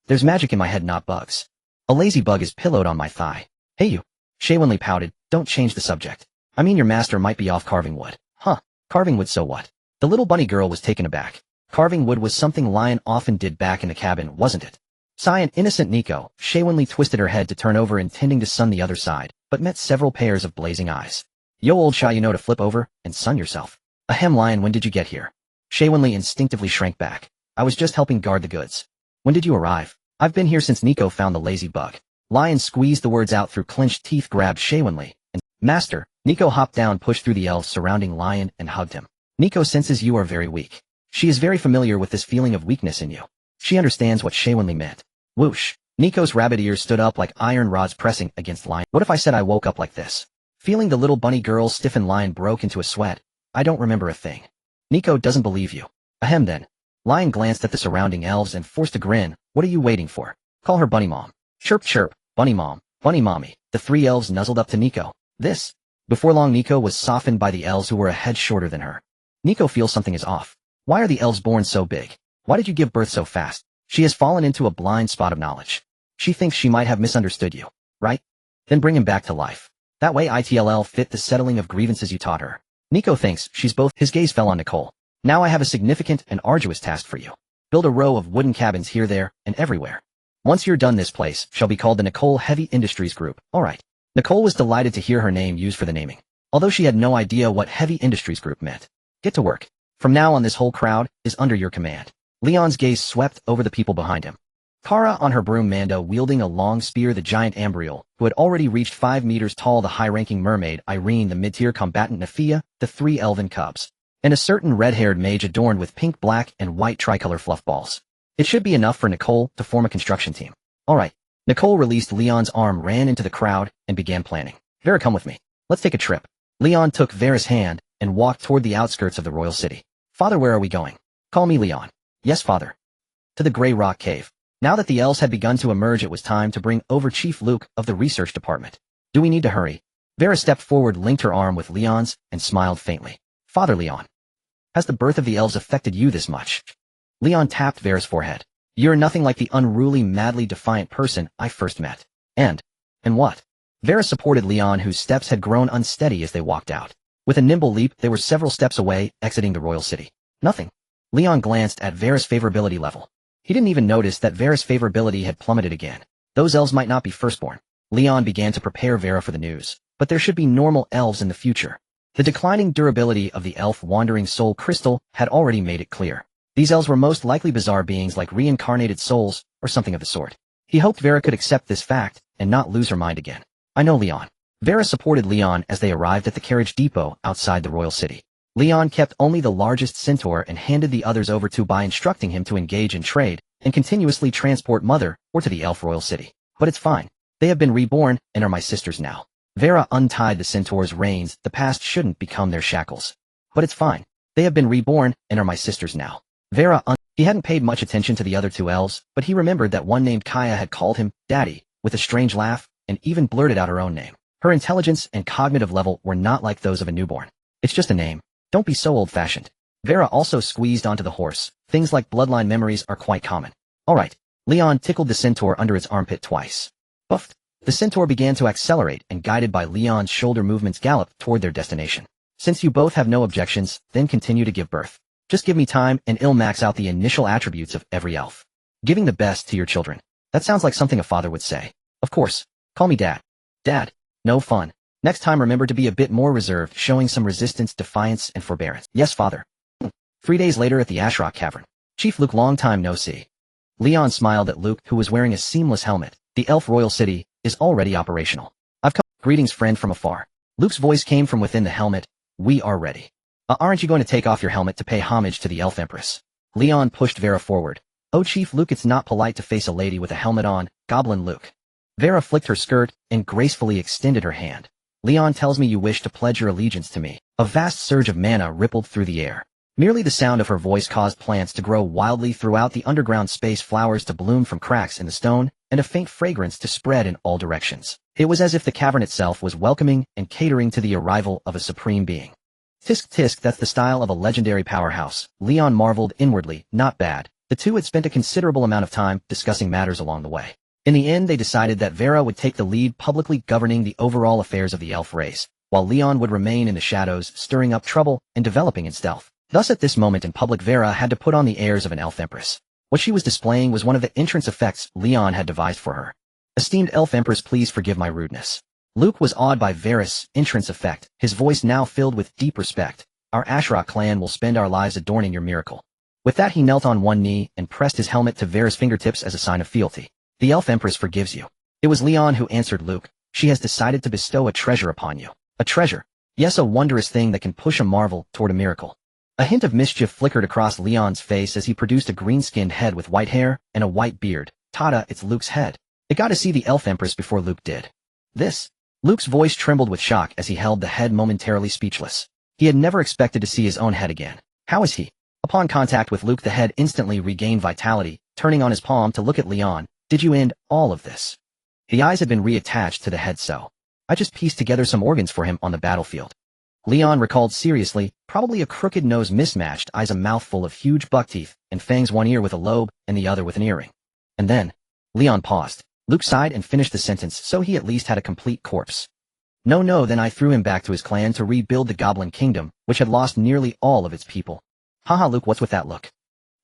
There's magic in my head, not bugs. A lazy bug is pillowed on my thigh. Hey you. Shaywinley pouted, don't change the subject. I mean, your master might be off carving wood. Huh, carving wood, so what? The little bunny girl was taken aback. Carving wood was something Lion often did back in the cabin, wasn't it? Sigh, an innocent Nico. Shaywinley twisted her head to turn over, intending to sun the other side, but met several pairs of blazing eyes. Yo, old shy, you know to flip over and sun yourself. Ahem, Lion, when did you get here? Shaywinley instinctively shrank back. I was just helping guard the goods. When did you arrive? I've been here since Nico found the lazy bug. Lion squeezed the words out through clenched teeth, grabbed Shaywinley, and, Master. Nico hopped down, pushed through the elves surrounding Lion, and hugged him. Nico senses you are very weak. She is very familiar with this feeling of weakness in you. She understands what Shaywinley meant. Whoosh. Nico's rabbit ears stood up like iron rods pressing against Lion. What if I said I woke up like this? Feeling the little bunny girl's stiffened, Lion broke into a sweat. I don't remember a thing. Nico doesn't believe you. Ahem then. Lion glanced at the surrounding elves and forced a grin. What are you waiting for? Call her Bunny Mom. Chirp chirp, Bunny Mom, Bunny Mommy. The three elves nuzzled up to Nico. This. Before long, Nico was softened by the elves, who were a head shorter than her. Nico feels something is off. Why are the elves born so big? Why did you give birth so fast? She has fallen into a blind spot of knowledge. She thinks she might have misunderstood you, right? Then bring him back to life. That way ITLL fit the settling of grievances you taught her. Nico thinks she's both. His gaze fell on Nicole. Now I have a significant and arduous task for you. Build a row of wooden cabins here, there, and everywhere. Once you're done, this place shall be called the Nicole Heavy Industries Group. Alright. Nicole was delighted to hear her name used for the naming, although she had no idea what Heavy Industries Group meant. Get to work. From now on, this whole crowd is under your command. Leon's gaze swept over the people behind him. Kara on her broom, Mando wielding a long spear, the giant Embryo, who had already reached 5 meters tall, the high-ranking mermaid, Irene, the mid-tier combatant, Nafia, the 3 elven cubs, and a certain red-haired mage adorned with pink, black, and white tricolor fluff balls. It should be enough for Nicole to form a construction team. Alright. Nicole released Leon's arm, ran into the crowd, and began planning. Vera, come with me. Let's take a trip. Leon took Vera's hand and walked toward the outskirts of the royal city. Father, where are we going? Call me Leon. Yes, father. To the Grey Rock Cave. Now that the elves had begun to emerge, it was time to bring over Chief Luke of the research department. Do we need to hurry? Vera stepped forward, linked her arm with Leon's, and smiled faintly. Father Leon. Has the birth of the elves affected you this much? Leon tapped Vera's forehead. You're nothing like the unruly, madly defiant person I first met. And what? Vera supported Leon, whose steps had grown unsteady as they walked out. With a nimble leap, they were several steps away, exiting the royal city. Nothing. Leon glanced at Vera's favorability level. He didn't even notice that Vera's favorability had plummeted again. Those elves might not be firstborn. Leon began to prepare Vera for the news. But there should be normal elves in the future. The declining durability of the elf wandering soul crystal had already made it clear. These elves were most likely bizarre beings like reincarnated souls, or something of the sort. He hoped Vera could accept this fact, and not lose her mind again. I know, Leon. Vera supported Leon as they arrived at the carriage depot outside the royal city. Leon kept only the largest centaur and handed the others over to by instructing him to engage in trade and continuously transport Mother or to the elf royal city. But it's fine. They have been reborn and are my sisters now. Vera untied the centaur's reins. The past shouldn't become their shackles. But it's fine. They have been reborn and are my sisters now. He hadn't paid much attention to the other two elves, but he remembered that one named Kaya had called him Daddy, with a strange laugh, and even blurted out her own name. Her intelligence and cognitive level were not like those of a newborn. It's just a name. Don't be so old-fashioned. Vera also squeezed onto the horse. Things like bloodline memories are quite common. Alright. Leon tickled the centaur under its armpit twice. Buffed. The centaur began to accelerate and guided by Leon's shoulder movements galloped toward their destination. Since you both have no objections, then continue to give birth. Just give me time and I'll max out the initial attributes of every elf. Giving the best to your children. That sounds like something a father would say. Of course. Call me Dad. Dad. No fun. Next time remember to be a bit more reserved, showing some resistance, defiance, and forbearance. Yes, father. 3 days later at the Ashrock Cavern. Chief Luke, long time no see. Leon smiled at Luke, who was wearing a seamless helmet. The elf royal city is already operational. I've come. Greetings, friend from afar. Luke's voice came from within the helmet. We are ready. Aren't you going to take off your helmet to pay homage to the elf empress? Leon pushed Vera forward. Oh, Chief Luke, it's not polite to face a lady with a helmet on, Goblin Luke. Vera flicked her skirt and gracefully extended her hand. Leon tells me you wish to pledge your allegiance to me. A vast surge of mana rippled through the air. Merely the sound of her voice caused plants to grow wildly throughout the underground space, flowers to bloom from cracks in the stone, and a faint fragrance to spread in all directions. It was as if the cavern itself was welcoming and catering to the arrival of a supreme being. Tisk tisk, that's the style of a legendary powerhouse. Leon marveled inwardly. Not bad. The two had spent a considerable amount of time discussing matters along the way. In the end, they decided that Vera would take the lead, publicly governing the overall affairs of the elf race, while Leon would remain in the shadows, stirring up trouble and developing in stealth. Thus at this moment in public, Vera had to put on the airs of an elf empress. What she was displaying was one of the entrance effects Leon had devised for her. Esteemed elf empress, please forgive my rudeness. Luke was awed by Vera's entrance effect, his voice now filled with deep respect. Our Ashrock clan will spend our lives adorning your miracle. With that, he knelt on one knee and pressed his helmet to Vera's fingertips as a sign of fealty. The elf empress forgives you. It was Leon who answered Luke. She has decided to bestow a treasure upon you. A treasure? Yes, a wondrous thing that can push a marvel toward a miracle. A hint of mischief flickered across Leon's face as he produced a green-skinned head with white hair and a white beard. Tada, it's Luke's head. It got to see the elf empress before Luke did. This? Luke's voice trembled with shock as he held the head, momentarily speechless. He had never expected to see his own head again. How is he? Upon contact with Luke, the head instantly regained vitality, turning on his palm to look at Leon. Did you end all of this? The eyes had been reattached to the head, so I just pieced together some organs for him on the battlefield. Leon recalled seriously, probably a crooked nose, mismatched eyes, a mouthful of huge buck teeth, and fangs, one ear with a lobe and the other with an earring. And then, Leon paused. Luke sighed and finished the sentence, so he at least had a complete corpse. No, then I threw him back to his clan to rebuild the Goblin Kingdom, which had lost nearly all of its people. Haha, Luke, what's with that look?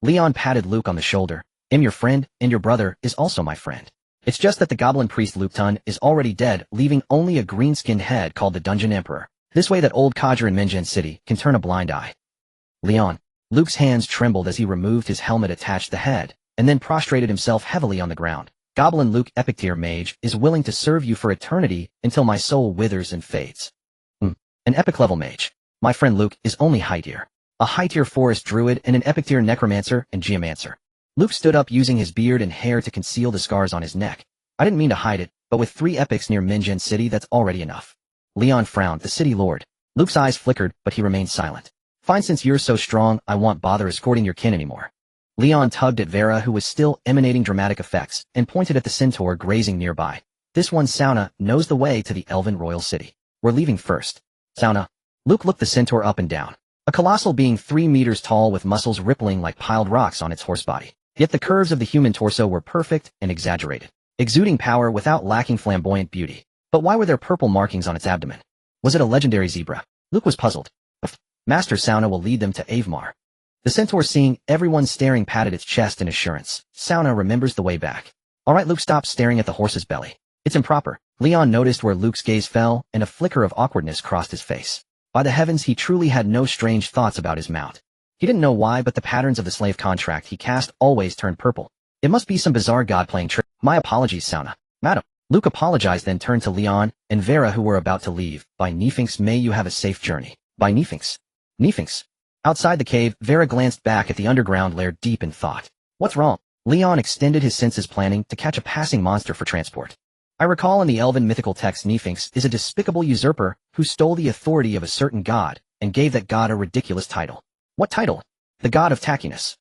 Leon patted Luke on the shoulder. I'm your friend, and your brother is also my friend. It's just that the Goblin Priest Luke Tun is already dead, leaving only a green-skinned head called the Dungeon Emperor. This way that old codger in Minjan City can turn a blind eye. Leon. Luke's hands trembled as he removed his helmet, attached the head, and then prostrated himself heavily on the ground. Goblin Luke, epic tier mage, is willing to serve you for eternity until my soul withers and fades. An epic level mage. My friend Luke is only high tier. A high tier forest druid and an epic tier necromancer and geomancer. Luke stood up, using his beard and hair to conceal the scars on his neck. I didn't mean to hide it, but with 3 epics near Minjan City, that's already enough. Leon frowned. The city lord. Luke's eyes flickered, but he remained silent. Fine, since you're so strong, I won't bother escorting your kin anymore. Leon tugged at Vera, who was still emanating dramatic effects, and pointed at the centaur grazing nearby. This one, Sauna, knows the way to the Elven Royal City. We're leaving first. Sauna. Luke looked the centaur up and down. A colossal being 3 meters tall with muscles rippling like piled rocks on its horse body. Yet the curves of the human torso were perfect and exaggerated, exuding power without lacking flamboyant beauty. But why were there purple markings on its abdomen? Was it a legendary zebra? Luke was puzzled. Master Sauna will lead them to Avmar. The centaur, seeing everyone staring, patted its chest in assurance. Sauna remembers the way back. Alright, Luke, stop staring at the horse's belly. It's improper. Leon noticed where Luke's gaze fell, and a flicker of awkwardness crossed his face. By the heavens, he truly had no strange thoughts about his mount. He didn't know why, but the patterns of the slave contract he cast always turned purple. It must be some bizarre god playing trick. My apologies, Sauna. Madam. Luke apologized, then turned to Leon and Vera, who were about to leave. By Nephinx, may you have a safe journey. By Nephinx. Nephinx. Outside the cave, Vera glanced back at the underground lair, deep in thought. What's wrong? Leon extended his senses, planning to catch a passing monster for transport. I recall in the elven mythical text, Nephinx is a despicable usurper who stole the authority of a certain god and gave that god a ridiculous title. What title? The god of tackiness.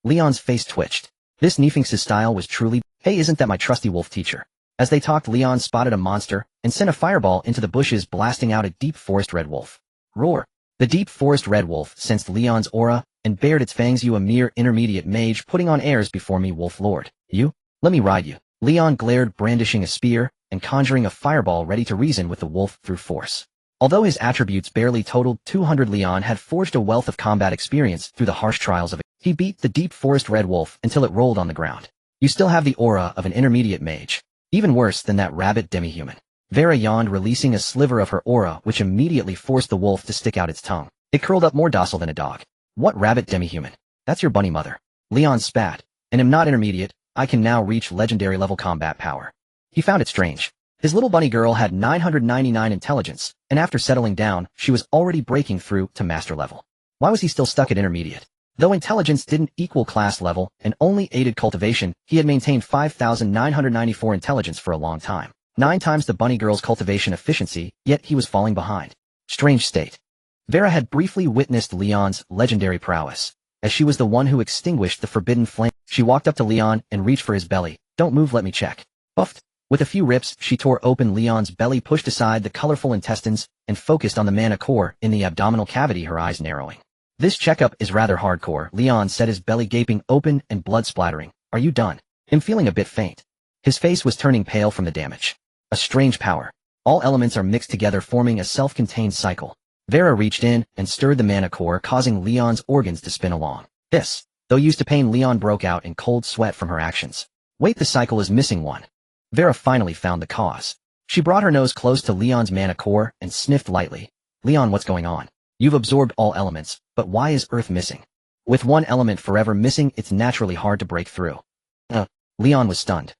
Leon's face twitched. This Nephinx's style was truly, hey, isn't that my trusty wolf teacher? As they talked, Leon spotted a monster and sent a fireball into the bushes, blasting out a deep forest red wolf. Roar. The deep forest red wolf sensed Leon's aura and bared its fangs. You a mere intermediate mage putting on airs before me, wolf lord. You? Let me ride you. Leon glared, brandishing a spear and conjuring a fireball, ready to reason with the wolf through force. Although his attributes barely totaled 200, Leon had forged a wealth of combat experience through the harsh trials of it. He beat the deep forest red wolf until it rolled on the ground. You still have the aura of an intermediate mage. Even worse than that rabbit demi-human. Vera yawned, releasing a sliver of her aura, which immediately forced the wolf to stick out its tongue. It curled up, more docile than a dog. What rabbit demi-human? That's your bunny mother. Leon spat. And am not intermediate, I can now reach legendary level combat power. He found it strange. His little bunny girl had 999 intelligence, and after settling down, she was already breaking through to master level. Why was he still stuck at intermediate? Though intelligence didn't equal class level and only aided cultivation, he had maintained 5,994 intelligence for a long time. 9 times the bunny girl's cultivation efficiency, yet he was falling behind. Strange state. Vera had briefly witnessed Leon's legendary prowess, as she was the one who extinguished the forbidden flame. She walked up to Leon and reached for his belly. Don't move, let me check. Buffed. With a few rips, she tore open Leon's belly, pushed aside the colorful intestines, and focused on the mana core in the abdominal cavity, her eyes narrowing. This checkup is rather hardcore, Leon said, his belly gaping open and blood splattering. Are you done? Him feeling a bit faint. His face was turning pale from the damage. A strange power. All elements are mixed together, forming a self-contained cycle. Vera reached in and stirred the mana core, causing Leon's organs to spin along. This, though used to pain, Leon broke out in cold sweat from her actions. Wait, the cycle is missing one. Vera finally found the cause. She brought her nose close to Leon's mana core and sniffed lightly. Leon, what's going on? You've absorbed all elements, but why is Earth missing? With one element forever missing, it's naturally hard to break through. Leon was stunned.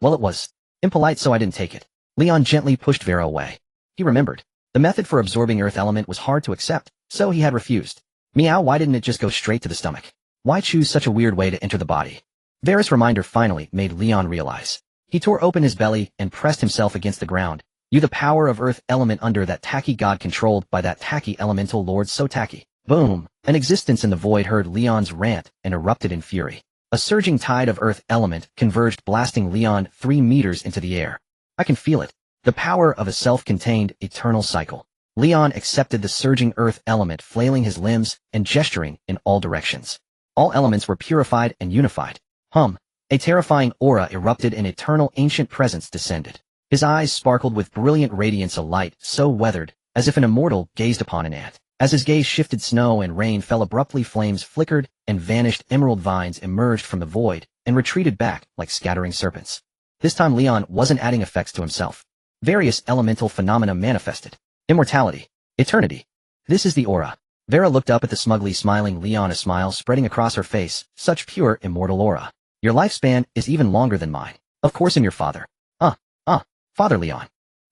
Well, it was impolite, so I didn't take it. Leon gently pushed Vera away. He remembered. The method for absorbing Earth element was hard to accept, so he had refused. Meow, why didn't it just go straight to the stomach? Why choose such a weird way to enter the body? Vera's reminder finally made Leon realize. He tore open his belly and pressed himself against the ground. You, the power of Earth element under that tacky god, controlled by that tacky elemental lord, so tacky. Boom! An existence in the void heard Leon's rant and erupted in fury. A surging tide of Earth element converged, blasting Leon 3 meters into the air. I can feel it. The power of a self-contained, eternal cycle. Leon accepted the surging Earth element, flailing his limbs and gesturing in all directions. All elements were purified and unified. A terrifying aura erupted, and eternal ancient presence descended. His eyes sparkled with brilliant radiance, a light so weathered, as if an immortal gazed upon an ant. As his gaze shifted, snow and rain fell abruptly, flames flickered and vanished, emerald vines emerged from the void and retreated back like scattering serpents. This time Leon wasn't adding effects to himself. Various elemental phenomena manifested. Immortality. Eternity. This is the aura. Vera looked up at the smugly smiling Leon, a smile spreading across her face. Such pure, immortal aura. Your lifespan is even longer than mine. Of course, and your father. Father Leon.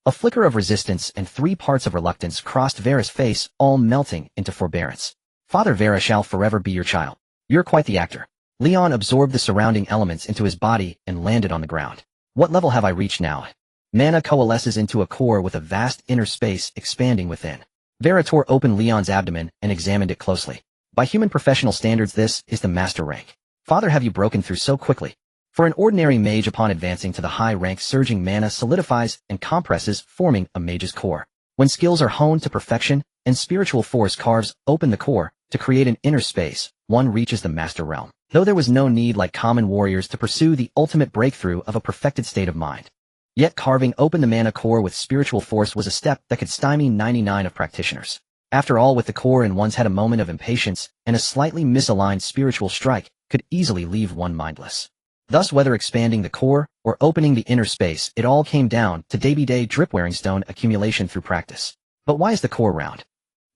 A flicker of resistance and 3 parts of reluctance crossed Vera's face, all melting into forbearance. Father, Vera shall forever be your child. You're quite the actor. Leon absorbed the surrounding elements into his body and landed on the ground. What level have I reached now? Mana coalesces into a core with a vast inner space expanding within. Vera tore open Leon's abdomen and examined it closely. By human professional standards, this is the master rank. Father, have you broken through so quickly? For an ordinary mage, upon advancing to the high rank, surging mana solidifies and compresses, forming a mage's core. When skills are honed to perfection and spiritual force carves open the core to create an inner space, one reaches the master realm. Though there was no need, like common warriors, to pursue the ultimate breakthrough of a perfected state of mind. Yet carving open the mana core with spiritual force was a step that could stymie 99 of practitioners. After all, with the core in one's head, a moment of impatience and a slightly misaligned spiritual strike could easily leave one mindless. Thus, whether expanding the core or opening the inner space, it all came down to day-by-day drip-wearing stone accumulation through practice. But why is the core round?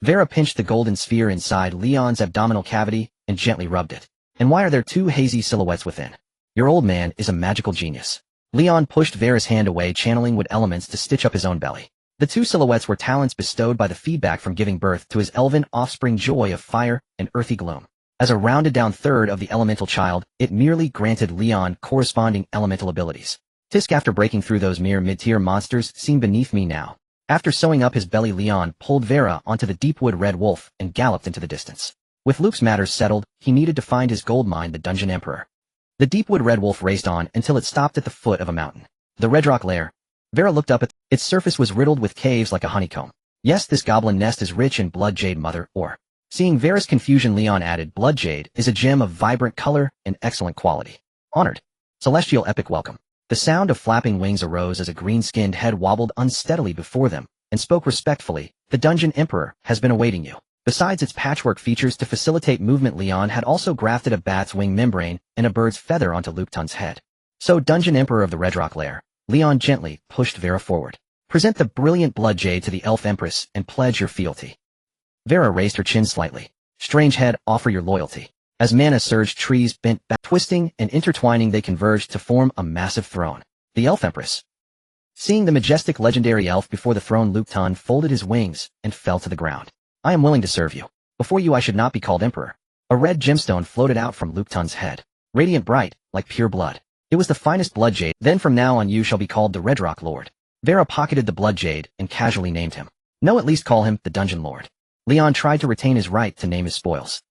Vera pinched the golden sphere inside Leon's abdominal cavity and gently rubbed it. And why are there 2 hazy silhouettes within? Your old man is a magical genius. Leon pushed Vera's hand away, channeling wood elements to stitch up his own belly. The 2 silhouettes were talents bestowed by the feedback from giving birth to his elven offspring, joy of fire and earthy gloom. As a rounded-down third of the elemental child, it merely granted Leon corresponding elemental abilities. Tisk, after breaking through those mere mid-tier monsters, seem beneath me now. After sewing up his belly, Leon pulled Vera onto the Deepwood Red Wolf and galloped into the distance. With Luke's matters settled, he needed to find his gold mine, the Dungeon Emperor. The Deepwood Red Wolf raced on until it stopped at the foot of a mountain. The Red Rock Lair. Vera looked up at its surface was riddled with caves like a honeycomb. Yes, this goblin nest is rich in blood jade, mother, or... Seeing Vera's confusion, Leon added, blood jade is a gem of vibrant color and excellent quality. Honored. Celestial epic welcome. The sound of flapping wings arose as a green-skinned head wobbled unsteadily before them and spoke respectfully. The Dungeon Emperor has been awaiting you. Besides its patchwork features to facilitate movement, Leon had also grafted a bat's wing membrane and a bird's feather onto Luke Tun's head. So, Dungeon Emperor of the Red Rock Lair, Leon gently pushed Vera forward. Present the brilliant blood jade to the Elf Empress and pledge your fealty. Vera raised her chin slightly. Strange head, offer your loyalty. As mana surged, trees bent back, twisting and intertwining, they converged to form a massive throne. The Elf Empress. Seeing the majestic legendary elf before the throne, Luke Tun folded his wings and fell to the ground. I am willing to serve you. Before you I should not be called emperor. A red gemstone floated out from Luke Tun's head. Radiant bright, like pure blood. It was the finest blood jade. Then from now on you shall be called the Red Rock Lord. Vera pocketed the blood jade and casually named him. No, at least call him the Dungeon Lord. Leon tried to retain his right to name his spoils.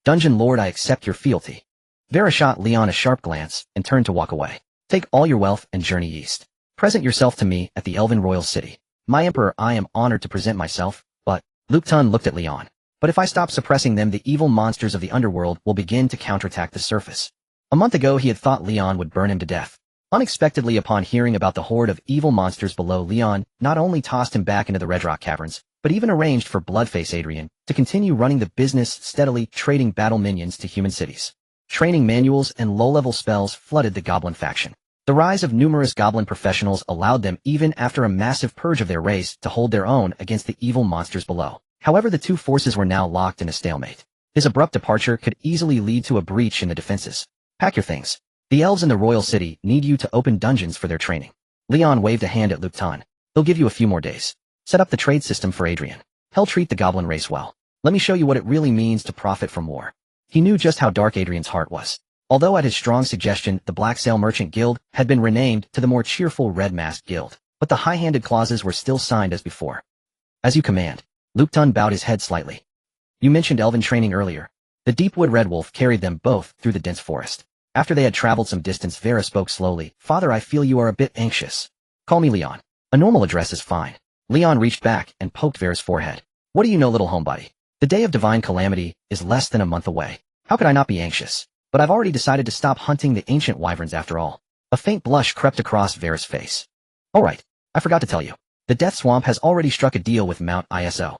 Dungeon Lord, I accept your fealty. Vera shot Leon a sharp glance and turned to walk away. Take all your wealth and journey east. Present yourself to me at the Elven Royal City. My Emperor, I am honored to present myself, but... Luke Tun looked at Leon. But if I stop suppressing them, the evil monsters of the underworld will begin to counterattack the surface. A month ago he had thought Leon would burn him to death. Unexpectedly, upon hearing about the horde of evil monsters below, Leon not only tossed him back into the Red Rock Caverns, but even arranged for Bloodface Adrian to continue running the business, steadily trading battle minions to human cities. Training manuals and low-level spells flooded the goblin faction. The rise of numerous goblin professionals allowed them, even after a massive purge of their race, to hold their own against the evil monsters below. However, the two forces were now locked in a stalemate. His abrupt departure could easily lead to a breach in the defenses. Pack your things. The elves in the Royal City need you to open dungeons for their training. Leon waved a hand at Luke Tun. They'll give you a few more days. Set up the trade system for Adrian. He'll treat the goblin race well. Let me show you what it really means to profit from war. He knew just how dark Adrian's heart was. Although at his strong suggestion, the Black Sail Merchant Guild had been renamed to the more cheerful Red Mask Guild, but the high-handed clauses were still signed as before. As you command. Luke Tun bowed his head slightly. You mentioned elven training earlier. The Deepwood Red Wolf carried them both through the dense forest. After they had traveled some distance, Vera spoke slowly. Father, I feel you are a bit anxious. Call me Leon. A normal address is fine. Leon reached back and poked Vera's forehead. What do you know, little homebody? The day of divine calamity is less than a month away. How could I not be anxious? But I've already decided to stop hunting the ancient wyverns after all. A faint blush crept across Vera's face. All right, I forgot to tell you. The Death Swamp has already struck a deal with Mount ISO.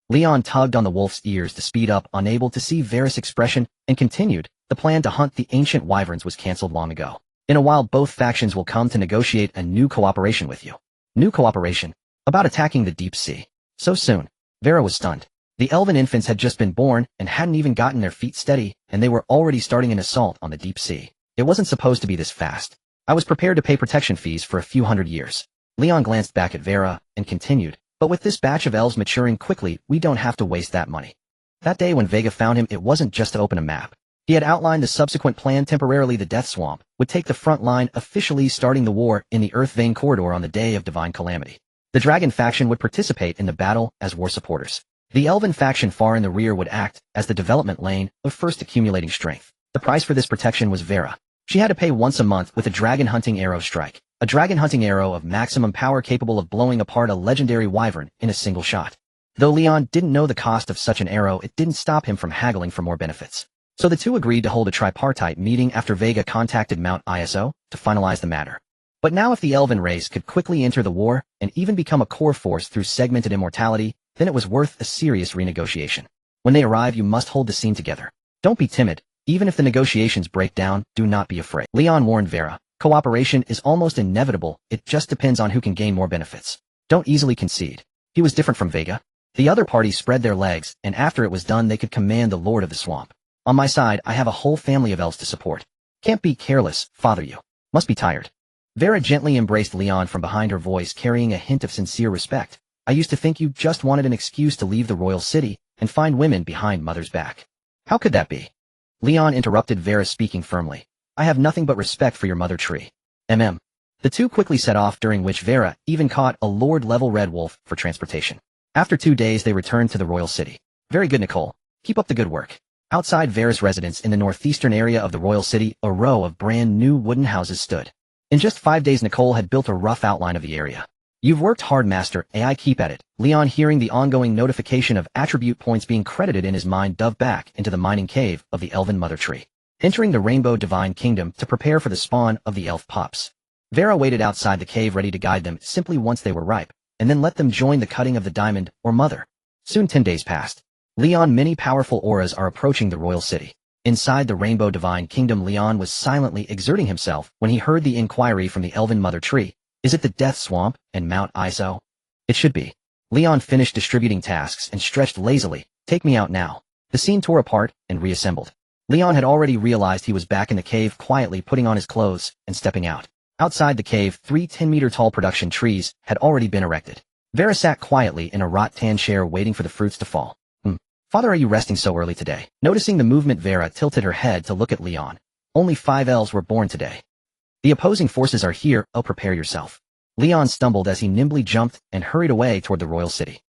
Leon tugged on the wolf's ears to speed up, unable to see Vera's expression, and continued. The plan to hunt the ancient wyverns was cancelled long ago. In a while, both factions will come to negotiate a new cooperation with you. New cooperation? About attacking the deep sea. So soon? Vera was stunned. The elven infants had just been born and hadn't even gotten their feet steady, and they were already starting an assault on the deep sea. It wasn't supposed to be this fast. I was prepared to pay protection fees for a few hundred years. Leon glanced back at Vera and continued, but with this batch of elves maturing quickly, we don't have to waste that money. That day when Vega found him, it wasn't just to open a map. He had outlined the subsequent plan. Temporarily, the Death Swamp would take the front line, officially starting the war in the Earth Vein Corridor on the day of divine calamity. The Dragon faction would participate in the battle as war supporters. The Elven faction far in the rear would act as the development lane of first accumulating strength. The price for this protection was Vera. She had to pay once a month with a dragon hunting arrow strike. A dragon hunting arrow of maximum power capable of blowing apart a legendary wyvern in a single shot. Though Leon didn't know the cost of such an arrow, it didn't stop him from haggling for more benefits. So the two agreed to hold a tripartite meeting after Vega contacted Mount ISO to finalize the matter. But now if the Elven race could quickly enter the war and even become a core force through segmented immortality, then it was worth a serious renegotiation. When they arrive, you must hold the scene together. Don't be timid. Even if the negotiations break down, do not be afraid. Leon warned Vera. Cooperation is almost inevitable. It just depends on who can gain more benefits. Don't easily concede. He was different from Vega. The other party spread their legs, and after it was done, they could command the Lord of the Swamp. On my side, I have a whole family of elves to support. Can't be careless, father you. Must be tired. Vera gently embraced Leon from behind, her voice carrying a hint of sincere respect. I used to think you just wanted an excuse to leave the royal city and find women behind mother's back. How could that be? Leon interrupted Vera, speaking firmly. I have nothing but respect for your mother tree. The two quickly set off, during which Vera even caught a Lord-level red wolf for transportation. After 2 days they returned to the royal city. Very good, Nicole. Keep up the good work. Outside Vera's residence in the northeastern area of the royal city, a row of brand new wooden houses stood. In just 5 days Nicole had built a rough outline of the area. You've worked hard, Master. AI, keep at it. Leon, hearing the ongoing notification of attribute points being credited in his mind, dove back into the mining cave of the Elven Mother Tree, entering the Rainbow Divine Kingdom to prepare for the spawn of the elf pups. Vera waited outside the cave, ready to guide them simply once they were ripe, and then let them join the cutting of the diamond, or mother. Soon 10 days passed. Leon, many powerful auras are approaching the royal city. Inside the Rainbow Divine Kingdom, Leon was silently exerting himself when he heard the inquiry from the Elven Mother Tree. Is it the Death Swamp and Mount Iso? It should be. Leon finished distributing tasks and stretched lazily. Take me out now. The scene tore apart and reassembled. Leon had already realized he was back in the cave, quietly putting on his clothes and stepping out. Outside the cave, 3 10-meter-tall production trees had already been erected. Vera sat quietly in a wrought-tan chair waiting for the fruits to fall. Father, are you resting so early today? Noticing the movement, Vera tilted her head to look at Leon. Only 5 elves were born today. The opposing forces are here. Oh, prepare yourself. Leon stumbled as he nimbly jumped and hurried away toward the royal city.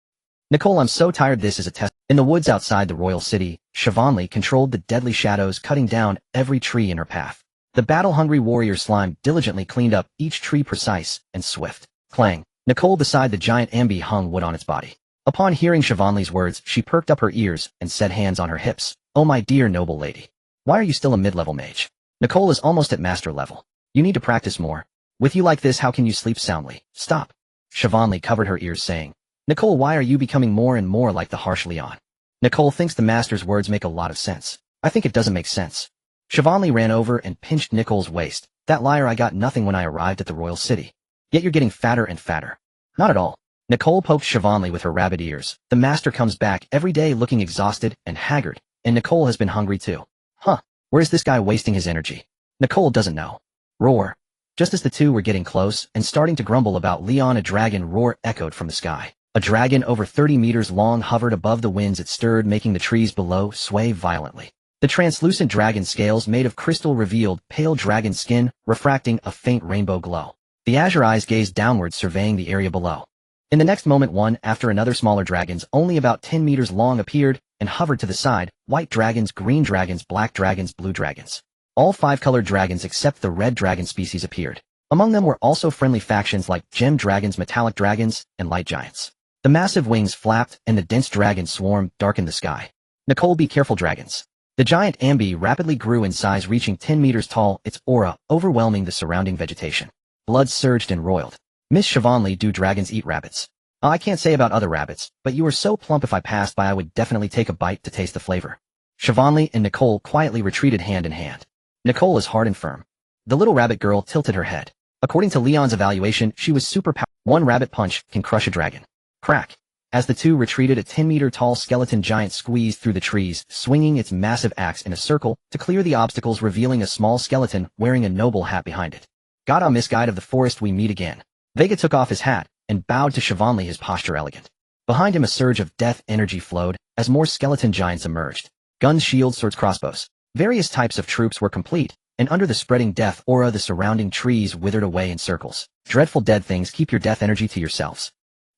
Nicole, I'm so tired. This is a test. In the woods outside the royal city, Siobhanly controlled the deadly shadows, cutting down every tree in her path. The battle-hungry warrior Slime diligently cleaned up each tree, precise and swift. Clang. Nicole beside the giant Ambi hung wood on its body. Upon hearing Siobhanly's words, she perked up her ears and set hands on her hips. Oh, my dear noble lady. Why are you still a mid-level mage? Nicole is almost at master level. You need to practice more. With you like this, how can you sleep soundly? Stop. Siobhanly covered her ears, saying, Nicole, why are you becoming more and more like the harsh Leon? Nicole thinks the master's words make a lot of sense. I think it doesn't make sense. Siobhanly ran over and pinched Nicole's waist. That liar, I got nothing when I arrived at the royal city. Yet you're getting fatter and fatter. Not at all. Nicole poked Siobhanly with her rabbit ears. The master comes back every day looking exhausted and haggard, and Nicole has been hungry too. Huh, where's this guy wasting his energy? Nicole doesn't know. Roar. Just as the two were getting close and starting to grumble about Leon, a dragon roar echoed from the sky. A dragon over 30 meters long hovered above the winds. It stirred, making the trees below sway violently. The translucent dragon scales made of crystal revealed pale dragon skin, refracting a faint rainbow glow. The azure eyes gazed downward, surveying the area below. In the next moment, one after another smaller dragons, only about 10 meters long, appeared and hovered to the side. White dragons, green dragons, black dragons, blue dragons. All 5 colored dragons except the red dragon species appeared. Among them were also friendly factions like gem dragons, metallic dragons, and light giants. The massive wings flapped and the dense dragon swarm darkened the sky. Nicole, be careful, dragons. The giant Ambi rapidly grew in size, reaching 10 meters tall, its aura overwhelming the surrounding vegetation. Blood surged and roiled. Miss Siobhanly, do dragons eat rabbits? I can't say about other rabbits, but you are so plump, if I passed by I would definitely take a bite to taste the flavor. Siobhanly and Nicole quietly retreated hand in hand. Nicole is hard and firm. The little rabbit girl tilted her head. According to Leon's evaluation, she was super powerful. One rabbit punch can crush a dragon. Crack. As the two retreated, a 10-meter-tall skeleton giant squeezed through the trees, swinging its massive axe in a circle to clear the obstacles, revealing a small skeleton wearing a noble hat behind it. God, Miss Guide of the Forest, we meet again. Vega took off his hat and bowed to Siobhanly, his posture elegant. Behind him, a surge of death energy flowed as more skeleton giants emerged. Guns, shields, swords, crossbows. Various types of troops were complete, and under the spreading death aura, the surrounding trees withered away in circles. Dreadful dead things, keep your death energy to yourselves.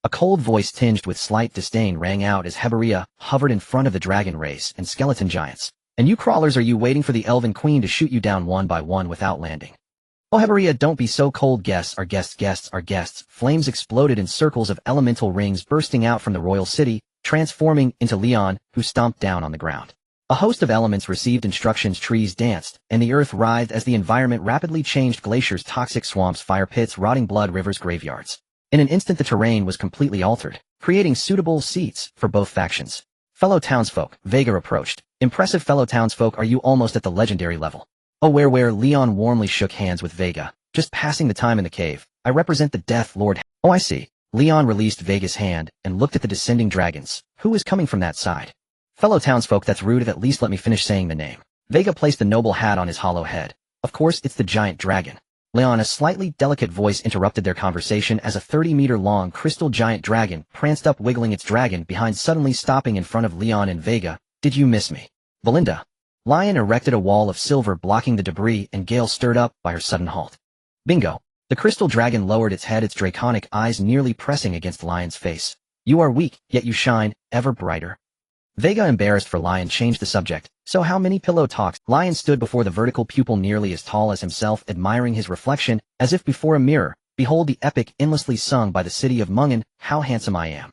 A cold voice tinged with slight disdain rang out as Heberia hovered in front of the dragon race and skeleton giants. And you crawlers, are you waiting for the Elven Queen to shoot you down one by one without landing? Oh, Heberia, don't be so cold. Guests are guests. Flames exploded in circles of elemental rings bursting out from the royal city, transforming into Leon, who stomped down on the ground. A host of elements received instructions. Trees danced, and the earth writhed as the environment rapidly changed. Glaciers, toxic swamps, fire pits, rotting blood rivers, graveyards. In an instant, the terrain was completely altered, creating suitable seats for both factions. Fellow townsfolk, Vega approached. Impressive, fellow townsfolk, are you almost at the legendary level? Oh, where? Leon warmly shook hands with Vega. Just passing the time in the cave. I represent the Death Lord. Oh, I see. Leon released Vega's hand and looked at the descending dragons. Who is coming from that side? Fellow townsfolk, that's rude. At least let me finish saying the name. Vega placed the noble hat on his hollow head. Of course, it's the giant dragon. Leon, a slightly delicate voice interrupted their conversation as a 30-meter-long crystal giant dragon pranced up, wiggling its dragon behind, suddenly stopping in front of Leon and Vega. Did you miss me? Belinda. Lion erected a wall of silver blocking the debris, and Gale stirred up by her sudden halt. Bingo. The crystal dragon lowered its head, its draconic eyes nearly pressing against Lion's face. You are weak, yet you shine, ever brighter. Vega, embarrassed for Lion, changed the subject. So how many pillow talks? Lion stood before the vertical pupil nearly as tall as himself, admiring his reflection, as if before a mirror. Behold the epic endlessly sung by the city of Mungen, how handsome I am.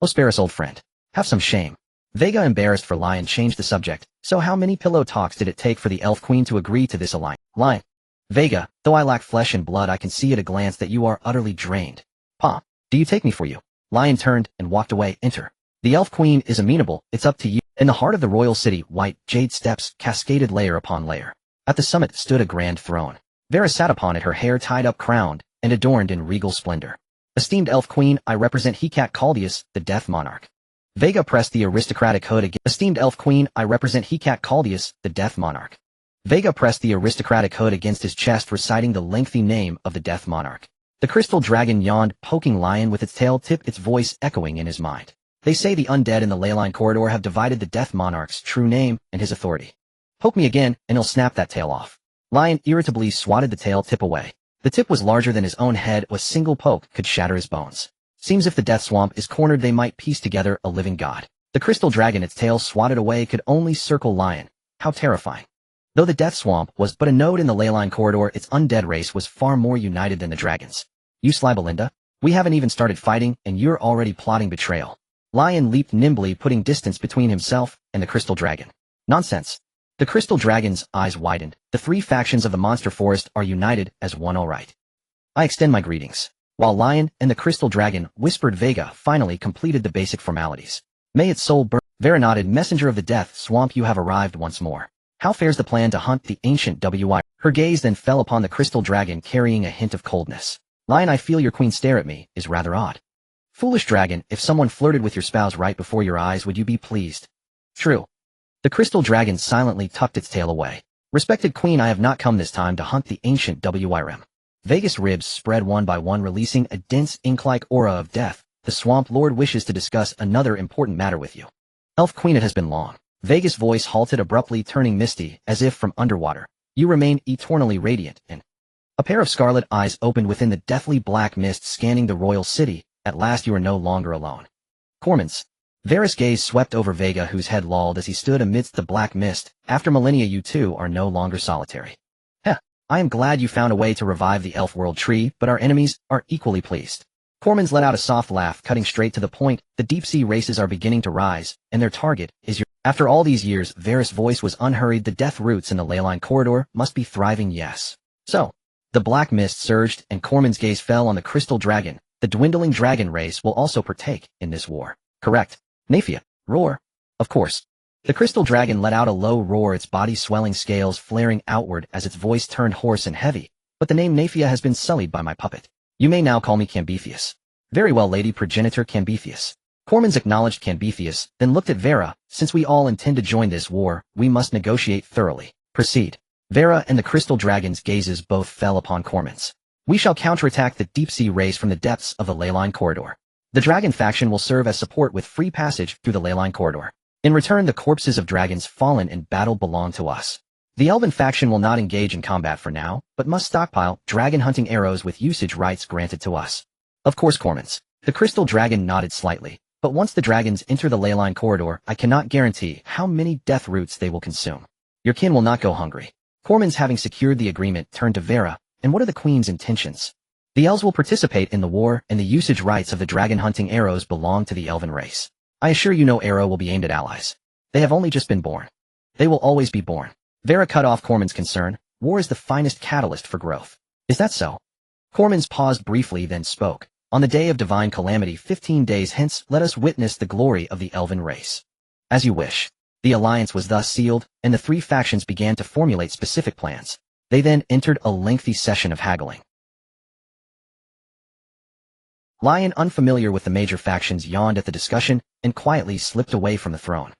Oh, spare us, old friend. Have some shame. Vega, embarrassed for Lion, changed the subject. So how many pillow talks did it take for the elf queen to agree to this alliance? Lion. Vega, though I lack flesh and blood, I can see at a glance that you are utterly drained. Pa, do you take me for you? Lion turned and walked away. Enter. The elf queen is amenable, it's up to you. In the heart of the royal city, white jade steps cascaded layer upon layer. At the summit stood a grand throne. Vera sat upon it, her hair tied up, crowned, and adorned in regal splendor. Esteemed elf queen, I represent Hecat Caldeus, the death monarch. Vega pressed the aristocratic hood against. Esteemed elf queen, I represent Hecat Caldeus, the death monarch. Vega pressed the aristocratic hood against his chest, reciting the lengthy name of the death monarch. The crystal dragon yawned, poking Lion with its tail tip, its voice echoing in his mind. They say the undead in the leyline corridor have divided the death monarch's true name and his authority. Poke me again, and he'll snap that tail off. Lion irritably swatted the tail tip away. The tip was larger than his own head. A single poke could shatter his bones. Seems if the death swamp is cornered, they might piece together a living god. The crystal dragon, its tail swatted away, could only circle Lion. How terrifying. Though the death swamp was but a node in the leyline corridor, its undead race was far more united than the dragons. You sly Belinda? We haven't even started fighting, and you're already plotting betrayal. Lion leaped nimbly, putting distance between himself and the crystal dragon. Nonsense. The crystal dragon's eyes widened. The three factions of the monster forest are united as one, all right. I extend my greetings. While Lion and the crystal dragon whispered, Vega finally completed the basic formalities. May its soul burn. Vera nodded. Messenger of the death swamp, you have arrived once more. How fares the plan to hunt the ancient wi? Her gaze then fell upon the crystal dragon, carrying a hint of coldness. Lion, I feel your queen stare at me is rather odd. Foolish dragon, if someone flirted with your spouse right before your eyes, would you be pleased? True. The crystal dragon silently tucked its tail away. Respected queen, I have not come this time to hunt the ancient wi. Vega's ribs spread one by one, releasing a dense ink-like aura of death. The swamp lord wishes to discuss another important matter with you. Elf queen, it has been long. Vega's voice halted abruptly, turning misty, as if from underwater. You remain eternally radiant, and a pair of scarlet eyes opened within the deathly black mist, scanning the royal city. At last you are no longer alone. Cormans. Vera's gaze swept over Vega, whose head lolled as he stood amidst the black mist. After millennia, you two are no longer solitary. Heh, I am glad you found a way to revive the elf world tree, but our enemies are equally pleased. Cormans let out a soft laugh, cutting straight to the point. The deep-sea races are beginning to rise, and their target is your... After all these years, Vera's voice was unhurried. The death roots in the leyline corridor must be thriving, yes. So, the black mist surged, and Corman's gaze fell on the crystal dragon. The dwindling dragon race will also partake in this war. Correct. Nafia. Roar. Of course. The crystal dragon let out a low roar, its body swelling, scales flaring outward as its voice turned hoarse and heavy. But the name Nafia has been sullied by my puppet. You may now call me Cambifius. Very well, Lady Progenitor Cambifius. Cormans acknowledged Cambifius, then looked at Vera. Since we all intend to join this war, we must negotiate thoroughly. Proceed. Vera and the crystal dragon's gazes both fell upon Cormans. We shall counterattack the deep-sea race from the depths of the leyline corridor. The dragon faction will serve as support with free passage through the leyline corridor. In return, the corpses of dragons fallen in battle belong to us. The elven faction will not engage in combat for now, but must stockpile dragon hunting arrows with usage rights granted to us. Of course, Cormans. The crystal dragon nodded slightly, but once the dragons enter the leyline corridor, I cannot guarantee how many death roots they will consume. Your kin will not go hungry. Cormans, having secured the agreement, turned to Vera. And what are the queen's intentions? The elves will participate in the war, and the usage rights of the dragon hunting arrows belong to the elven race. I assure you no arrow will be aimed at allies. They have only just been born. They will always be born. Vera cut off Corman's concern. War is the finest catalyst for growth. Is that so? Cormans paused briefly, then spoke. On the day of divine calamity 15 days hence, let us witness the glory of the elven race. As you wish. The alliance was thus sealed, and the three factions began to formulate specific plans. They then entered a lengthy session of haggling. Lion, unfamiliar with the major factions, yawned at the discussion and quietly slipped away from the throne.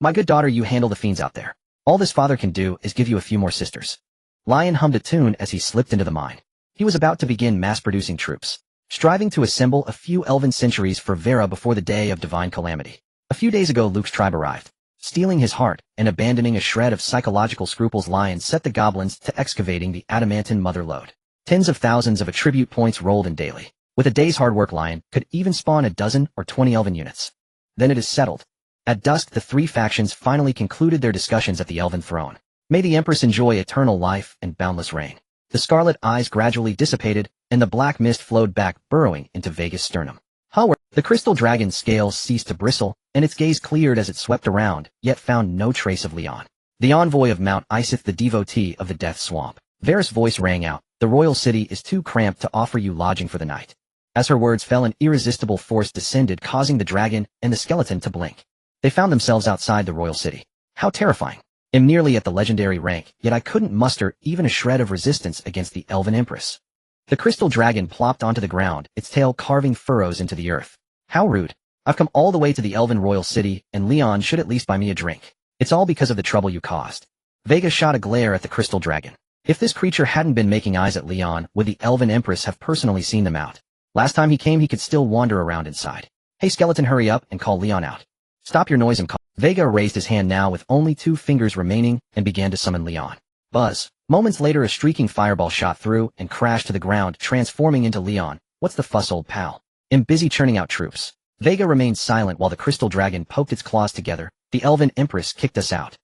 My good daughter, you handle the fiends out there. All this father can do is give you a few more sisters. Lion hummed a tune as he slipped into the mine. He was about to begin mass-producing troops, striving to assemble a few elven centuries for Vera before the day of divine calamity. A few days ago, Luke's tribe arrived. Stealing his heart and abandoning a shred of psychological scruples, Lion set the goblins to excavating the adamantine mother lode. Tens of thousands of attribute points rolled in daily. With a day's hard work, Lion could even spawn a dozen or 20 elven units. Then it is settled. At dusk, the three factions finally concluded their discussions at the elven throne. May the Empress enjoy eternal life and boundless reign. The scarlet eyes gradually dissipated, and the black mist flowed back, burrowing into Vega's sternum. However, the crystal dragon's scales ceased to bristle, and its gaze cleared as it swept around, yet found no trace of Leon. The envoy of Mount Isith, the devotee of the Death Swamp. Varys' voice rang out. The royal city is too cramped to offer you lodging for the night. As her words fell, an irresistible force descended, causing the dragon and the skeleton to blink. They found themselves outside the royal city. How terrifying. I'm nearly at the legendary rank, yet I couldn't muster even a shred of resistance against the elven empress. The crystal dragon plopped onto the ground, its tail carving furrows into the earth. How rude. I've come all the way to the elven royal city, and Leon should at least buy me a drink. It's all because of the trouble you caused. Vega shot a glare at the crystal dragon. If this creature hadn't been making eyes at Leon, would the elven empress have personally seen them out? Last time he came, he could still wander around inside. Hey skeleton, hurry up and call Leon out. Stop your noise and call. Vega raised his hand now with only 2 fingers remaining and began to summon Leon. Buzz. Moments later, a streaking fireball shot through and crashed to the ground, transforming into Leon. What's the fuss, old pal? I'm busy churning out troops. Vega remained silent while the crystal dragon poked its claws together. The elven empress kicked us out.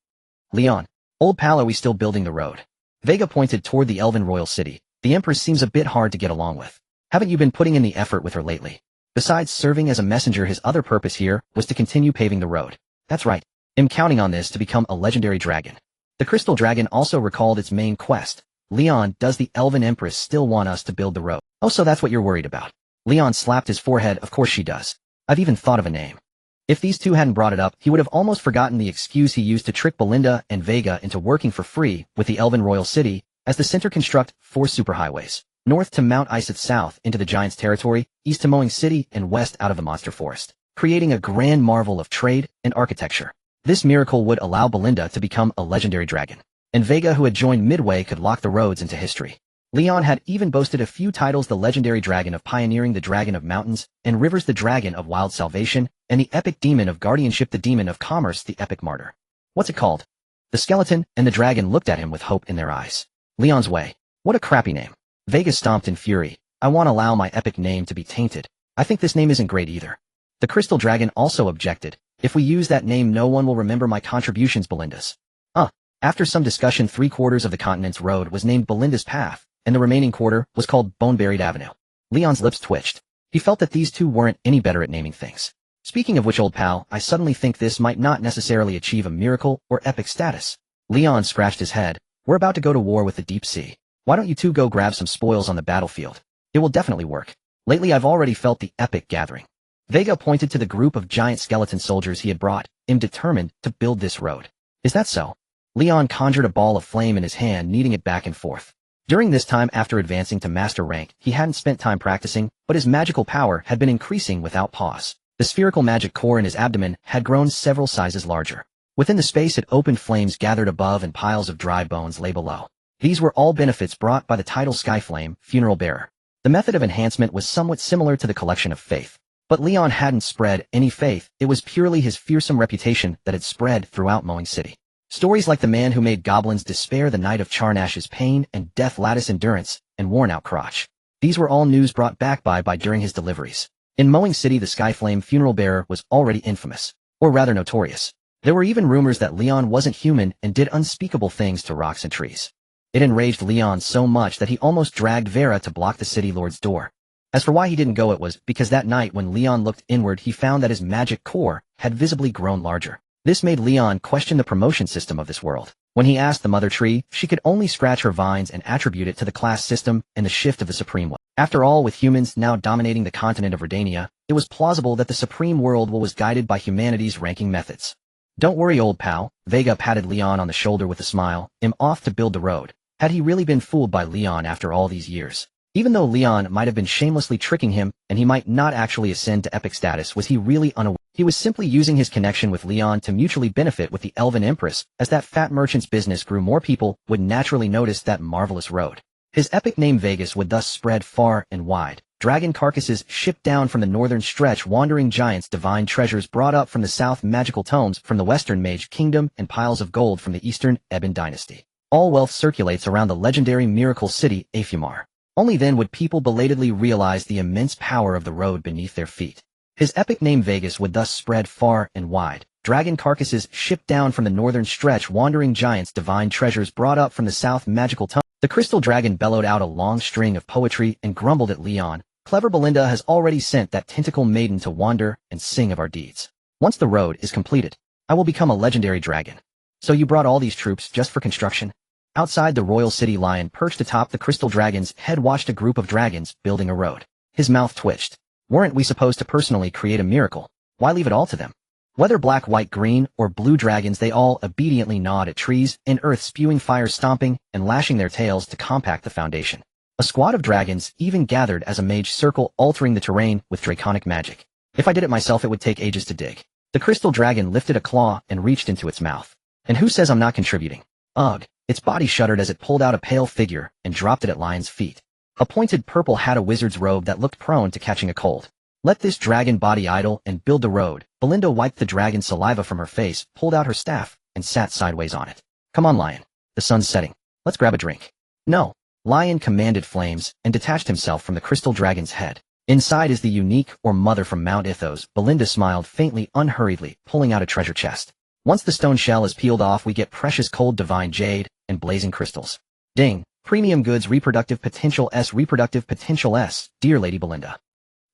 Leon. Old pal, are we still building the road? Vega pointed toward the elven royal city. The empress seems a bit hard to get along with. Haven't you been putting in the effort with her lately? Besides serving as a messenger, his other purpose here was to continue paving the road. That's right. I'm counting on this to become a legendary dragon. The crystal dragon also recalled its main quest. Leon, does the elven empress still want us to build the road? Oh, so that's what you're worried about. Leon slapped his forehead. Of course she does. I've even thought of a name. If these two hadn't brought it up, he would have almost forgotten the excuse he used to trick Belinda and Vega into working for free with the elven royal city as the center construct 4 superhighways. North to Mount Isith, south into the Giants' territory, east to Mowing City, and west out of the Monster Forest, creating a grand marvel of trade and architecture. This miracle would allow Belinda to become a legendary dragon, and Vega, who had joined midway, could lock the roads into history. Leon had even boasted a few titles: the legendary dragon of pioneering, the dragon of mountains and rivers, the dragon of wild salvation, and the epic demon of guardianship, the demon of commerce, the epic martyr. What's it called? The skeleton and the dragon looked at him with hope in their eyes. Leon's Way. What a crappy name. Vega stomped in fury. I won't allow my epic name to be tainted. I think this name isn't great either. The crystal dragon also objected. If we use that name, no one will remember my contributions, Belinda's. After some discussion, 3/4 of the continent's road was named Belinda's Path, and the remaining quarter was called Bone-Buried Avenue. Leon's lips twitched. He felt that these two weren't any better at naming things. Speaking of which, old pal, I suddenly think this might not necessarily achieve a miracle or epic status. Leon scratched his head. We're about to go to war with the deep sea. Why don't you two go grab some spoils on the battlefield? It will definitely work. Lately I've already felt the epic gathering. Vega pointed to the group of giant skeleton soldiers he had brought, determined to build this road. Is that so? Leon conjured a ball of flame in his hand, kneading it back and forth. During this time, after advancing to master rank, he hadn't spent time practicing, but his magical power had been increasing without pause. The spherical magic core in his abdomen had grown several sizes larger. Within the space it opened, flames gathered above and piles of dry bones lay below. These were all benefits brought by the title Skyflame, Funeral Bearer. The method of enhancement was somewhat similar to the collection of faith. But Leon hadn't spread any faith, it was purely his fearsome reputation that had spread throughout Mowing City. Stories like the man who made goblins despair, the night of Charnash's pain, and death lattice endurance, and worn-out crotch. These were all news brought back by during his deliveries. In Mowing City, the Skyflame Funeral Bearer was already infamous, or rather notorious. There were even rumors that Leon wasn't human and did unspeakable things to rocks and trees. It enraged Leon so much that he almost dragged Vera to block the city lord's door. As for why he didn't go, it was because that night when Leon looked inward, he found that his magic core had visibly grown larger. This made Leon question the promotion system of this world. When he asked the Mother Tree, she could only scratch her vines and attribute it to the class system and the shift of the Supreme Will. After all, with humans now dominating the continent of Redania, it was plausible that the Supreme World was guided by humanity's ranking methods. Don't worry, old pal. Vega patted Leon on the shoulder with a smile. I'm off to build the road. Had he really been fooled by Leon after all these years? Even though Leon might have been shamelessly tricking him, and he might not actually ascend to epic status, was he really unaware? He was simply using his connection with Leon to mutually benefit with the Elven Empress. As that fat merchant's business grew, more people would naturally notice that marvelous road. His epic name Vegas would thus spread far and wide. Dragon carcasses shipped down from the northern stretch, wandering giants, divine treasures brought up from the south, magical tomes from the western Mage Kingdom, and piles of gold from the eastern Ebon Dynasty. All wealth circulates around the legendary miracle city, Aphumar. Only then would people belatedly realize the immense power of the road beneath their feet. His epic name Vegas would thus spread far and wide. Dragon carcasses shipped down from the northern stretch, wandering giants, divine treasures brought up from the south, magical tongue. The crystal dragon bellowed out a long string of poetry and grumbled at Leon. Clever Belinda has already sent that tentacle maiden to wander and sing of our deeds. Once the road is completed, I will become a legendary dragon. So you brought all these troops just for construction? Outside the royal city, Lion, perched atop the crystal dragon's head, watched a group of dragons building a road. His mouth twitched. Weren't we supposed to personally create a miracle? Why leave it all to them? Whether black, white, green, or blue dragons, they all obediently gnawed at trees and earth, spewing fire, stomping, and lashing their tails to compact the foundation. A squad of dragons even gathered as a mage circle, altering the terrain with draconic magic. If I did it myself, it would take ages to dig. The crystal dragon lifted a claw and reached into its mouth. And who says I'm not contributing? Ugh. Its body shuddered as it pulled out a pale figure and dropped it at Lion's feet. A pointed purple hat, a wizard's robe that looked prone to catching a cold. Let this dragon body idle and build the road. Belinda wiped the dragon's saliva from her face, pulled out her staff, and sat sideways on it. Come on, Lion. The sun's setting. Let's grab a drink. No. Lion commanded flames and detached himself from the crystal dragon's head. Inside is the unique, or mother from Mount Ithos. Belinda smiled faintly, unhurriedly, pulling out a treasure chest. Once the stone shell is peeled off, we get precious cold divine jade and blazing crystals. Ding. Premium goods, reproductive potential S, reproductive potential S, dear Lady Belinda.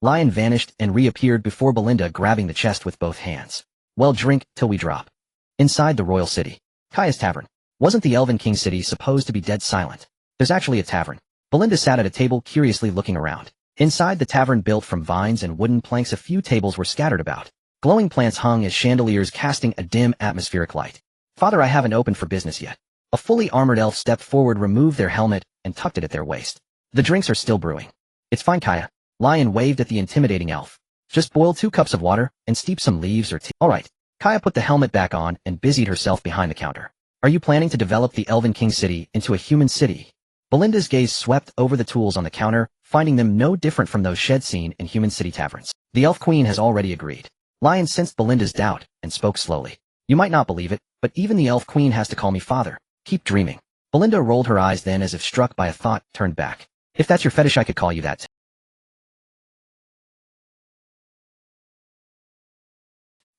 Lion vanished and reappeared before Belinda, grabbing the chest with both hands. Well, drink till we drop. Inside the royal city. Kaya's tavern. Wasn't the Elven King city supposed to be dead silent? There's actually a tavern. Belinda sat at a table, curiously looking around. Inside the tavern, built from vines and wooden planks, a few tables were scattered about. Glowing plants hung as chandeliers, casting a dim atmospheric light. Father, I haven't opened for business yet. A fully armored elf stepped forward, removed their helmet, and tucked it at their waist. The drinks are still brewing. It's fine, Kaya. Lion waved at the intimidating elf. Just boil 2 cups of water and steep some leaves or tea. All right. Kaya put the helmet back on and busied herself behind the counter. Are you planning to develop the Elven King city into a human city? Belinda's gaze swept over the tools on the counter, finding them no different from those shed seen in human city taverns. The elf queen has already agreed. Lion sensed Belinda's doubt and spoke slowly. You might not believe it, but even the elf queen has to call me father. Keep dreaming. Belinda rolled her eyes, then, as if struck by a thought, turned back. If that's your fetish, I could call you that.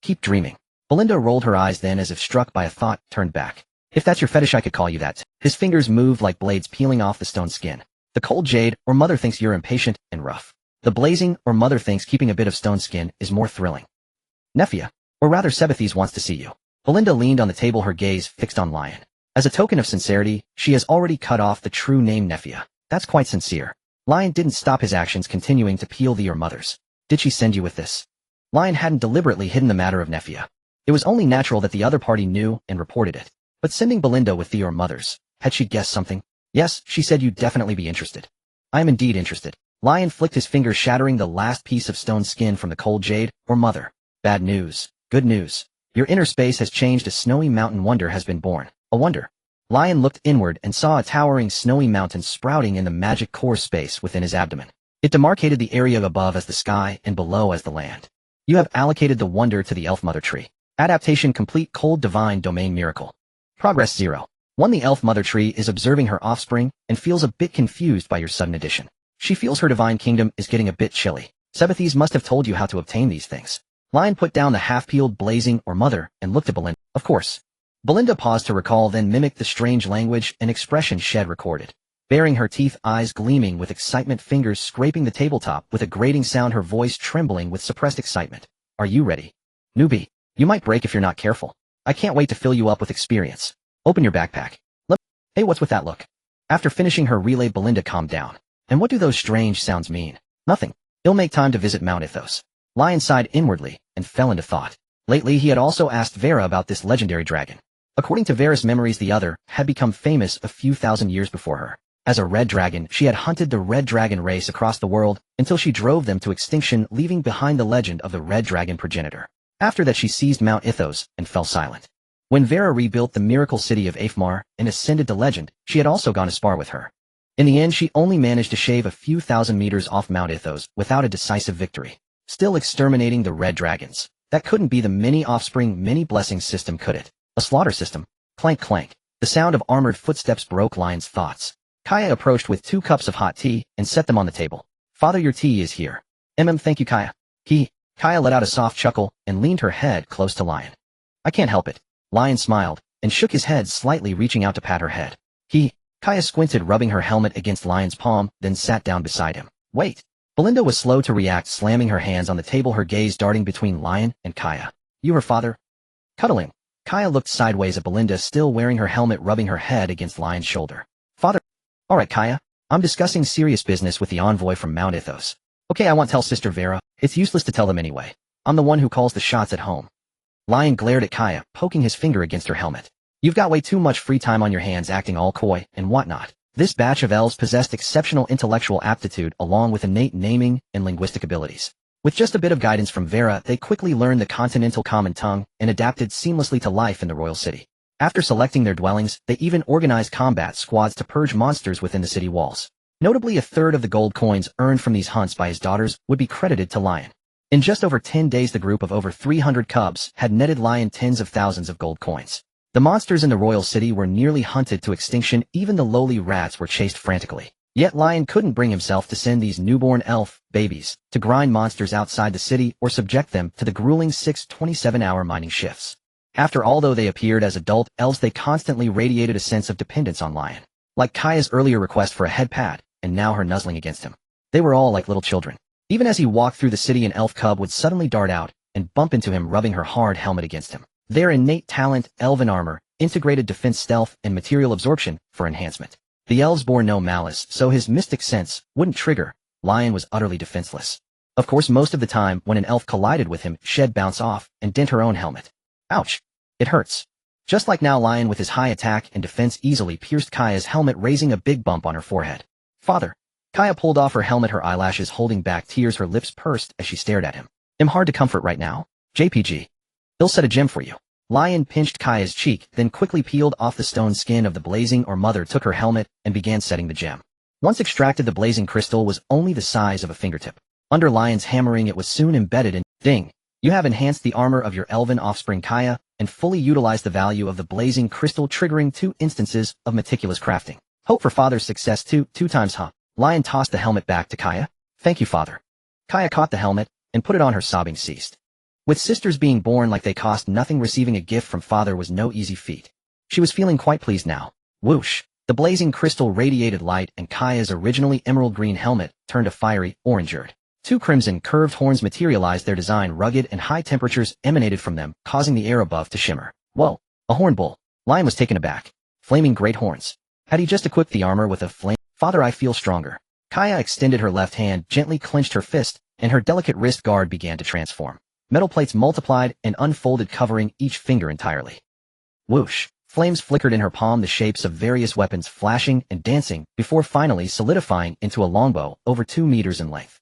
Keep dreaming. Belinda rolled her eyes, then, as if struck by a thought, turned back. If that's your fetish, I could call you that. His fingers moved like blades peeling off the stone skin. The cold jade, or mother, thinks you're impatient and rough. The blazing, or mother, thinks keeping a bit of stone skin is more thrilling. Nephia, or rather Sebethes, wants to see you. Belinda leaned on the table, her gaze fixed on Lion. As a token of sincerity, she has already cut off the true name Nephia. That's quite sincere. Lion didn't stop his actions, continuing to peel the your mothers. Did she send you with this? Lion hadn't deliberately hidden the matter of Nephia. It was only natural that the other party knew and reported it. But sending Belinda with the your mothers, had she guessed something? Yes, she said you'd definitely be interested. I am indeed interested. Lion flicked his fingers, shattering the last piece of stone skin from the cold jade, or mother. Bad news. Good news. Your inner space has changed. A snowy mountain wonder has been born. A wonder. Lion looked inward and saw a towering snowy mountain sprouting in the magic core space within his abdomen. It demarcated the area above as the sky and below as the land. You have allocated the wonder to the elf mother tree. Adaptation complete. Cold divine domain miracle. Progress 0. 1. The elf mother tree is observing her offspring and feels a bit confused by your sudden addition. She feels her divine kingdom is getting a bit chilly. Sebethes must have told you how to obtain these things. Lion put down the half-peeled blazing or mother and looked at Belinda. Of course. Belinda paused to recall, then mimicked the strange language and expression Shed recorded. Baring her teeth, eyes gleaming with excitement, fingers scraping the tabletop with a grating sound, her voice trembling with suppressed excitement. Are you ready? Newbie, you might break if you're not careful. I can't wait to fill you up with experience. Open your backpack. Hey, what's with that look? After finishing her relay, Belinda calmed down. And what do those strange sounds mean? Nothing. It'll make time to visit Mount Ithos. Lion sighed inwardly and fell into thought. Lately, he had also asked Vera about this legendary dragon. According to Vera's memories, the other had become famous a few thousand years before her. As a red dragon, she had hunted the red dragon race across the world until she drove them to extinction, leaving behind the legend of the red dragon progenitor. After that, she seized Mount Ithos and fell silent. When Vera rebuilt the miracle city of Afmar and ascended to legend, she had also gone to spar with her. In the end, she only managed to shave a few thousand meters off Mount Ithos without a decisive victory. Still exterminating the red dragons. That couldn't be the many offspring, many blessings system, could it? A slaughter system. Clank clank. The sound of armored footsteps broke Lion's thoughts. Kaya approached with 2 cups of hot tea and set them on the table. Father, your tea is here. Thank you, Kaya. Kaya let out a soft chuckle and leaned her head close to Lion. I can't help it. Lion smiled and shook his head slightly, reaching out to pat her head. Kaya squinted, rubbing her helmet against Lion's palm, then sat down beside him. Wait. Belinda was slow to react, slamming her hands on the table, her gaze darting between Lion and Kaya. You her father? Cuddling. Kaya looked sideways at Belinda, still wearing her helmet, rubbing her head against Lion's shoulder. Father. Alright, Kaya. I'm discussing serious business with the envoy from Mount Ithos. Okay, I won't tell Sister Vera. It's useless to tell them anyway. I'm the one who calls the shots at home. Lion glared at Kaya, poking his finger against her helmet. You've got way too much free time on your hands, acting all coy and whatnot. This batch of elves possessed exceptional intellectual aptitude along with innate naming and linguistic abilities. With just a bit of guidance from Vera, they quickly learned the continental common tongue and adapted seamlessly to life in the royal city. After selecting their dwellings, they even organized combat squads to purge monsters within the city walls. Notably, a third of the gold coins earned from these hunts by his daughters would be credited to Lion. In just over 10 days, the group of over 300 cubs had netted Lion tens of thousands of gold coins. The monsters in the royal city were nearly hunted to extinction, even the lowly rats were chased frantically. Yet Lion couldn't bring himself to send these newborn elf babies to grind monsters outside the city or subject them to the grueling 6 27-hour mining shifts. After all, though they appeared as adult elves, they constantly radiated a sense of dependence on Lion. Like Kaya's earlier request for a head pat, and now her nuzzling against him. They were all like little children. Even as he walked through the city, an elf cub would suddenly dart out and bump into him, rubbing her hard helmet against him. Their innate talent, elven armor, integrated defense, stealth, and material absorption for enhancement. The elves bore no malice, so his mystic sense wouldn't trigger. Lion was utterly defenseless. Of course, most of the time, when an elf collided with him, she'd bounce off and dent her own helmet. Ouch. It hurts. Just like now, Lion with his high attack and defense easily pierced Kaya's helmet, raising a big bump on her forehead. Father. Kaya pulled off her helmet, her eyelashes holding back tears, her lips pursed as she stared at him. I'm hard to comfort right now. JPG. He'll set a gem for you. Lion pinched Kaya's cheek, then quickly peeled off the stone skin of the blazing, or mother took her helmet and began setting the gem. Once extracted, the blazing crystal was only the size of a fingertip. Under Lion's hammering, it was soon embedded in. Ding. You have enhanced the armor of your elven offspring Kaya, and fully utilized the value of the blazing crystal, triggering 2 instances of meticulous crafting. Hope for father's success two times, huh? Lion tossed the helmet back to Kaya. Thank you, father. Kaya caught the helmet and put it on. Her sobbing ceased. With sisters being born like they cost nothing, receiving a gift from father was no easy feat. She was feeling quite pleased now. Whoosh! The blazing crystal radiated light, and Kaya's originally emerald green helmet turned a fiery orange-red. 2 crimson curved horns materialized, their design rugged, and high temperatures emanated from them, causing the air above to shimmer. Whoa! A horn bull! Lion was taken aback. Flaming great horns. Had he just equipped the armor with a flame? Father, I feel stronger. Kaya extended her left hand, gently clenched her fist, and her delicate wrist guard began to transform. Metal plates multiplied and unfolded, covering each finger entirely. Whoosh! Flames flickered in her palm, the shapes of various weapons flashing and dancing, before finally solidifying into a longbow over 2 meters in length.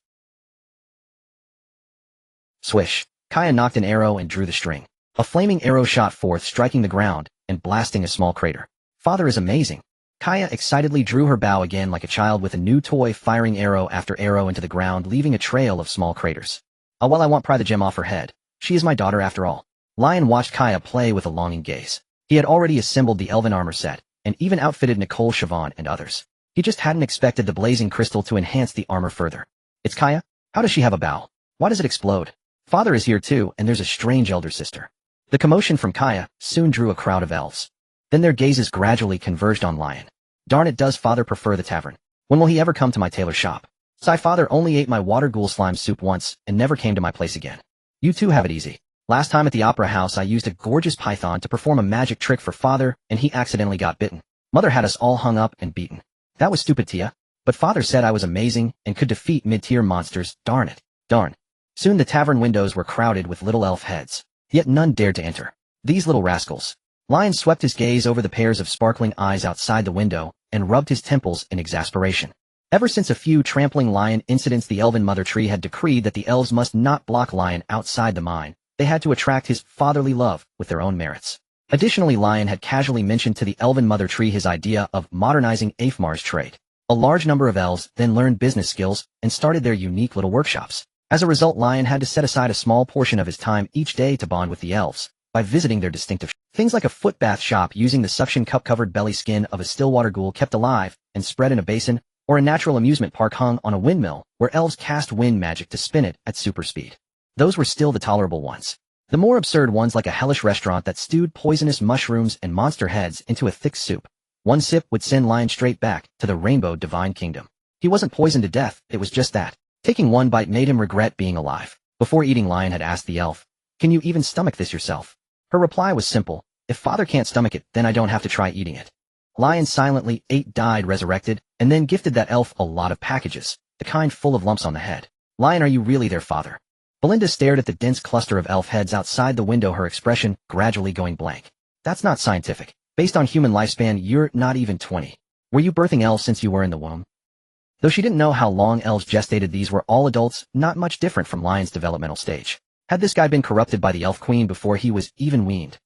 Swish! Kaya knocked an arrow and drew the string. A flaming arrow shot forth, striking the ground and blasting a small crater. Father is amazing. Kaya excitedly drew her bow again like a child with a new toy, firing arrow after arrow into the ground, leaving a trail of small craters. Oh, well, I won't pry the gem off her head. She is my daughter after all. Lion watched Kaya play with a longing gaze. He had already assembled the elven armor set, and even outfitted Nicole, Siobhan, and others. He just hadn't expected the blazing crystal to enhance the armor further. It's Kaya? How does she have a bow? Why does it explode? Father is here too, and there's a strange elder sister. The commotion from Kaya soon drew a crowd of elves. Then their gazes gradually converged on Lion. Darn it, does father prefer the tavern? When will he ever come to my tailor shop? Sigh, father only ate my water ghoul slime soup once and never came to my place again. You two have it easy. Last time at the opera house, I used a gorgeous python to perform a magic trick for father, and he accidentally got bitten. Mother had us all hung up and beaten. That was stupid, Tia. But father said I was amazing and could defeat mid-tier monsters. Darn it. Darn. Soon the tavern windows were crowded with little elf heads. Yet none dared to enter. These little rascals. Lion swept his gaze over the pairs of sparkling eyes outside the window and rubbed his temples in exasperation. Ever since a few trampling lion incidents, the elven mother tree had decreed that the elves must not block Lion outside the mine. They had to attract his fatherly love with their own merits. Additionally, Lion had casually mentioned to the elven mother tree his idea of modernizing Afmar's trade. A large number of elves then learned business skills and started their unique little workshops. As a result, Lion had to set aside a small portion of his time each day to bond with the elves by visiting their distinctive things like a foot bath shop using the suction cup-covered belly skin of a stillwater ghoul kept alive and spread in a basin, or a natural amusement park hung on a windmill where elves cast wind magic to spin it at super speed. Those were still the tolerable ones. The more absurd ones, like a hellish restaurant that stewed poisonous mushrooms and monster heads into a thick soup. One sip would send Lion straight back to the rainbow divine kingdom. He wasn't poisoned to death, it was just that. Taking one bite made him regret being alive. Before eating, Lion had asked the elf, "Can you even stomach this yourself?" Her reply was simple, "If Father can't stomach it, then I don't have to try eating it." Lion silently ate, died, resurrected, and then gifted that elf a lot of packages, the kind full of lumps on the head. "Lion, are you really there, Father?" Belinda stared at the dense cluster of elf heads outside the window, her expression gradually going blank. "That's not scientific. Based on human lifespan, you're not even 20. Were you birthing elves since you were in the womb?" Though she didn't know how long elves gestated, these were all adults, not much different from Lion's developmental stage. Had this guy been corrupted by the elf queen before he was even weaned?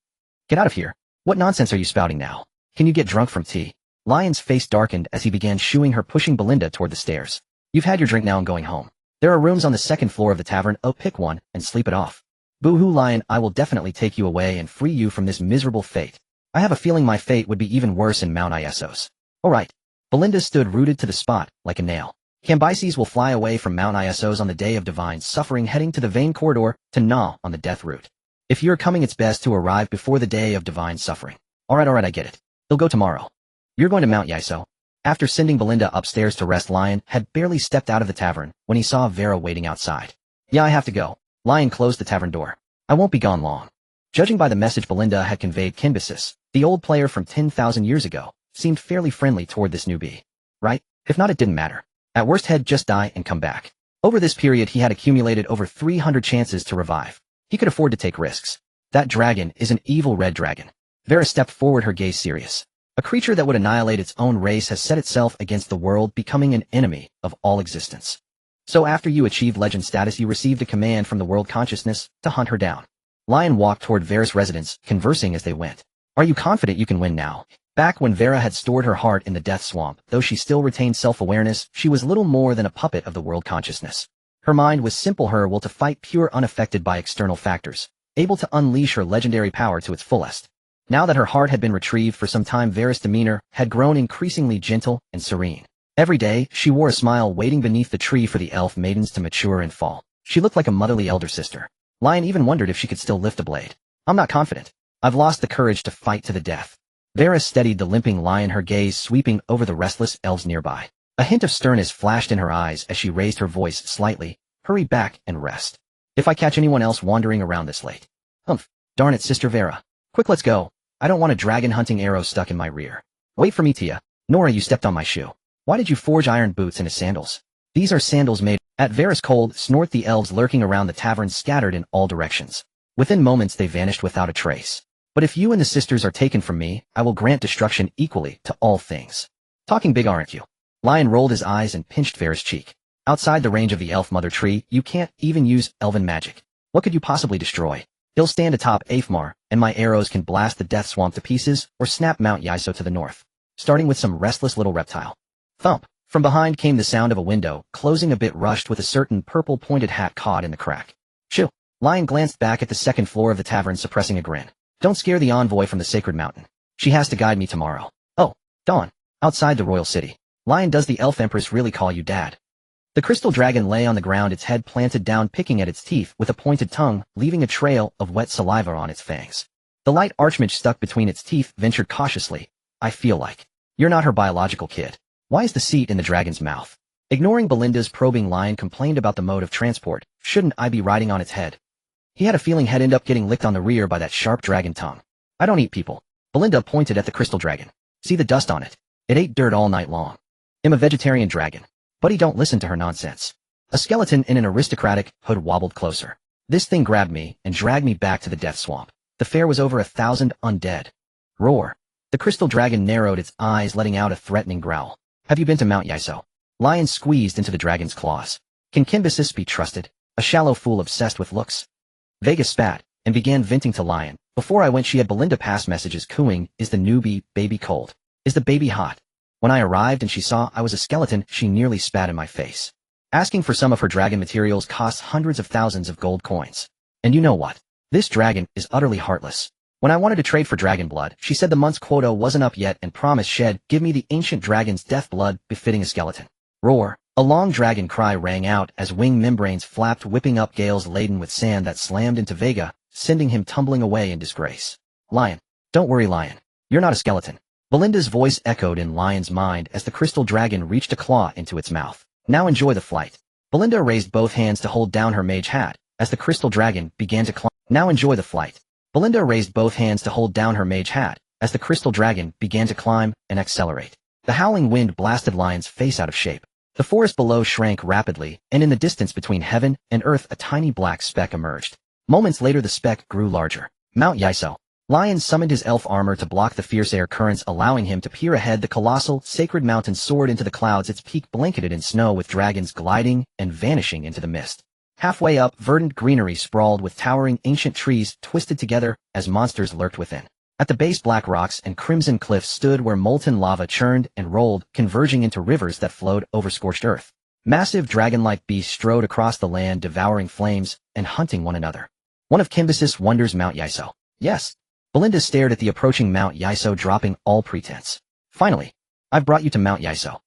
"Get out of here. What nonsense are you spouting now? Can you get drunk from tea?" Lion's face darkened as he began shooing her, pushing Belinda toward the stairs. "You've had your drink, now I'm going home. There are rooms on the second floor of the tavern. Oh, pick one and sleep it off." "Boo-hoo, Lion, I will definitely take you away and free you from this miserable fate. I have a feeling my fate would be even worse in Mount Isos." "All right." Belinda stood rooted to the spot, like a nail. "Cambyses will fly away from Mount Isos on the day of divine suffering, heading to the vein corridor to Na on the death route. If you're coming, it's best to arrive before the day of divine suffering." All right, I get it. He'll go tomorrow. "You're going to Mount Iso." After sending Belinda upstairs to rest, Lion had barely stepped out of the tavern when he saw Vera waiting outside. "Yeah, I have to go." Lion closed the tavern door. "I won't be gone long." Judging by the message Belinda had conveyed, Cambyses, the old player from 10,000 years ago, seemed fairly friendly toward this newbie. Right? If not, it didn't matter. At worst, he'd just die and come back. Over this period, he had accumulated over 300 chances to revive. He could afford to take risks. That dragon is an evil red dragon. Vera stepped forward, her gaze serious. "A creature that would annihilate its own race has set itself against the world, becoming an enemy of all existence. So after you achieved legend status, you received a command from the world consciousness to hunt her down." Lion walked toward Vera's residence, conversing as they went. "Are you confident you can win now?" Back when Vera had stored her heart in the death swamp, though she still retained self-awareness, she was little more than a puppet of the world consciousness. Her mind was simple, her will to fight pure, unaffected by external factors, able to unleash her legendary power to its fullest. Now that her heart had been retrieved for some time, Vera's demeanor had grown increasingly gentle and serene. Every day, she wore a smile, waiting beneath the tree for the elf maidens to mature and fall. She looked like a motherly elder sister. Lion even wondered if she could still lift a blade. "I'm not confident. I've lost the courage to fight to the death." Vera steadied the limping Lion, her gaze sweeping over the restless elves nearby. A hint of sternness flashed in her eyes as she raised her voice slightly. "Hurry back and rest. If I catch anyone else wandering around this late." "Humph. Darn it, Sister Vera. Quick, let's go. I don't want a dragon hunting arrow stuck in my rear." "Wait for me, Tia." "Nora, you stepped on my shoe. Why did you forge iron boots into sandals?" "These are sandals made." At Vera's cold snort, the elves lurking around the tavern scattered in all directions. Within moments, they vanished without a trace. "But if you and the sisters are taken from me, I will grant destruction equally to all things." "Talking big, aren't you?" Lion rolled his eyes and pinched Vera's cheek. "Outside the range of the elf mother tree, you can't even use elven magic. What could you possibly destroy? He'll stand atop Afmar, and my arrows can blast the death swamp to pieces or snap Mount Iso to the north, starting with some restless little reptile." Thump! From behind came the sound of a window closing, a bit rushed, with a certain purple pointed hat caught in the crack. "Shoo!" Lion glanced back at the second floor of the tavern, suppressing a grin. "Don't scare the envoy from the sacred mountain. She has to guide me tomorrow." "Oh, Dawn." Outside the royal city. "Lion, does the elf empress really call you dad?" The crystal dragon lay on the ground, its head planted down, picking at its teeth with a pointed tongue, leaving a trail of wet saliva on its fangs. The light archmage stuck between its teeth ventured cautiously. "I feel like you're not her biological kid. Why is the seat in the dragon's mouth?" Ignoring Belinda's probing, Lion complained about the mode of transport. "Shouldn't I be riding on its head?" He had a feeling he'd end up getting licked on the rear by that sharp dragon tongue. "I don't eat people." Belinda pointed at the crystal dragon. "See the dust on it? It ate dirt all night long. I'm a vegetarian dragon." But he don't listen to her nonsense. A skeleton in an aristocratic hood wobbled closer. "This thing grabbed me and dragged me back to the death swamp. The fare was over 1,000 undead." Roar. The crystal dragon narrowed its eyes, letting out a threatening growl. "Have you been to Mount Iso?" Lion squeezed into the dragon's claws. "Can Cambyses be trusted? A shallow fool obsessed with looks." Vega spat and began venting to Lion. "Before I went, she had Belinda pass messages cooing, 'Is the newbie baby cold? Is the baby hot?' When I arrived and she saw I was a skeleton, she nearly spat in my face. Asking for some of her dragon materials costs hundreds of thousands of gold coins. And you know what? This dragon is utterly heartless. When I wanted to trade for dragon blood, she said the month's quota wasn't up yet and promised she'd give me the ancient dragon's death blood befitting a skeleton. Roar. A long dragon cry rang out as wing membranes flapped, whipping up gales laden with sand that slammed into Vega, sending him tumbling away in disgrace. Lion. Don't worry, Lion. You're not a skeleton. Belinda's voice echoed in Lion's mind as the crystal dragon reached a claw into its mouth. Now enjoy the flight. Belinda raised both hands to hold down her mage hat as the crystal dragon began to climb. Now enjoy the flight. Belinda raised both hands to hold down her mage hat as the crystal dragon began to climb and accelerate. The howling wind blasted Lion's face out of shape. The forest below shrank rapidly, and in the distance between heaven and earth a tiny black speck emerged. Moments later the speck grew larger. Mount Yiso. Lion summoned his elf armor to block the fierce air currents, allowing him to peer ahead. The colossal, sacred mountain soared into the clouds, its peak blanketed in snow, with dragons gliding and vanishing into the mist. Halfway up, verdant greenery sprawled with towering ancient trees twisted together as monsters lurked within. At the base, black rocks and crimson cliffs stood where molten lava churned and rolled, converging into rivers that flowed over scorched earth. Massive dragon-like beasts strode across the land, devouring flames and hunting one another. One of Kimbus's wonders, Mount Yiso. Yes. Belinda stared at the approaching Mount Yiso, dropping all pretense. Finally, I've brought you to Mount Yiso.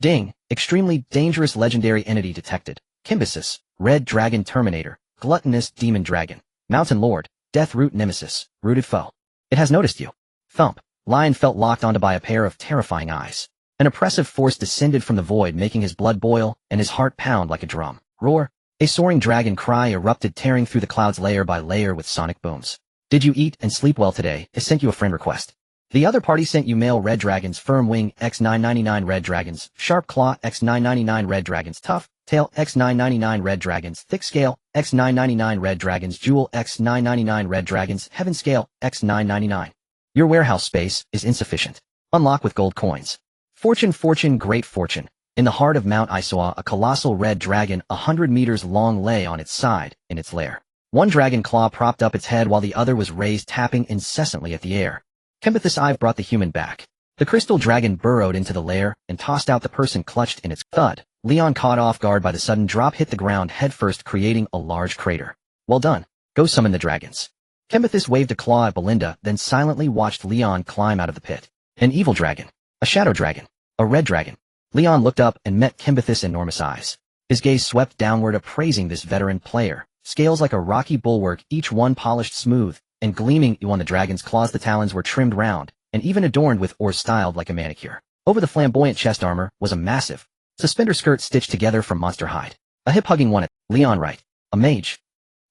Ding. Extremely dangerous legendary entity detected. Kimbus, Red Dragon Terminator, Gluttonous Demon Dragon, Mountain Lord, Death Root Nemesis, Rooted Foe. It has noticed you. Thump. Lion felt locked onto by a pair of terrifying eyes. An oppressive force descended from the void, making his blood boil and his heart pound like a drum. Roar. A soaring dragon cry erupted, tearing through the clouds layer by layer with sonic booms. Did you eat and sleep well today? I sent you a friend request. The other party sent you male red dragons, firm wing X999 red dragons, sharp claw X999 red dragons, tough tail X999 red dragons, thick scale X999 red dragons, jewel X999 red dragons, heaven scale X999. Your warehouse space is insufficient. Unlock with gold coins. Fortune, great fortune. In the heart of Mount Yiso, a colossal red dragon 100 meters long lay on its side in its lair. One dragon claw propped up its head while the other was raised, tapping incessantly at the air. Kimbus, I've brought the human back. The crystal dragon burrowed into the lair and tossed out the person clutched in its thud. Leon, caught off guard by the sudden drop, hit the ground headfirst, creating a large crater. Well done. Go summon the dragons. Kimbus waved a claw at Belinda, then silently watched Leon climb out of the pit. An evil dragon. A shadow dragon. A red dragon. Leon looked up and met Kimbus' enormous eyes. His gaze swept downward, appraising this veteran player. Scales like a rocky bulwark, each one polished smooth and gleaming on the dragon's claws. The talons were trimmed round and even adorned with ores styled like a manicure. Over the flamboyant chest armor was a massive suspender skirt stitched together from monster hide. A hip-hugging one. Leon, right? A mage.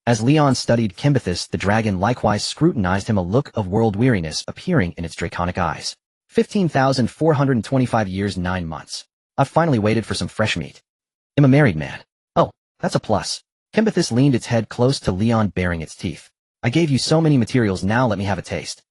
As Leon studied Kimbus, the dragon likewise scrutinized him, a look of world weariness appearing in its draconic eyes. 15,425 years 9 months. I've finally waited for some fresh meat. I'm a married man. Oh, that's a plus. Kimbus leaned its head close to Leon, baring its teeth. I gave you so many materials, now let me have a taste.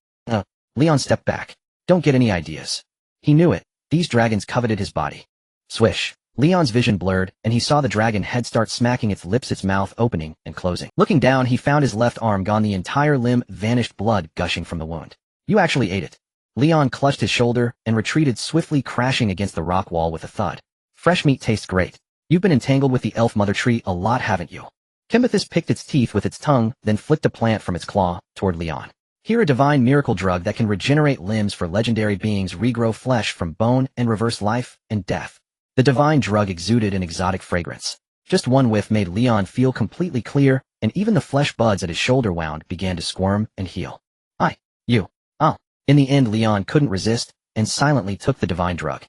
Leon stepped back. Don't get any ideas. He knew it. These dragons coveted his body. Swish. Leon's vision blurred, and he saw the dragon head start smacking its lips, its mouth opening and closing. Looking down, he found his left arm gone, the entire limb vanished, blood gushing from the wound. You actually ate it. Leon clutched his shoulder and retreated swiftly, crashing against the rock wall with a thud. Fresh meat tastes great. You've been entangled with the elf mother tree a lot, haven't you? Kimbus picked its teeth with its tongue, then flicked a plant from its claw toward Leon. Here, a divine miracle drug that can regenerate limbs for legendary beings, regrow flesh from bone, and reverse life and death. The divine drug exuded an exotic fragrance. Just one whiff made Leon feel completely clear, and even the flesh buds at his shoulder wound began to squirm and heal. In the end, Leon couldn't resist, and silently took the divine drug.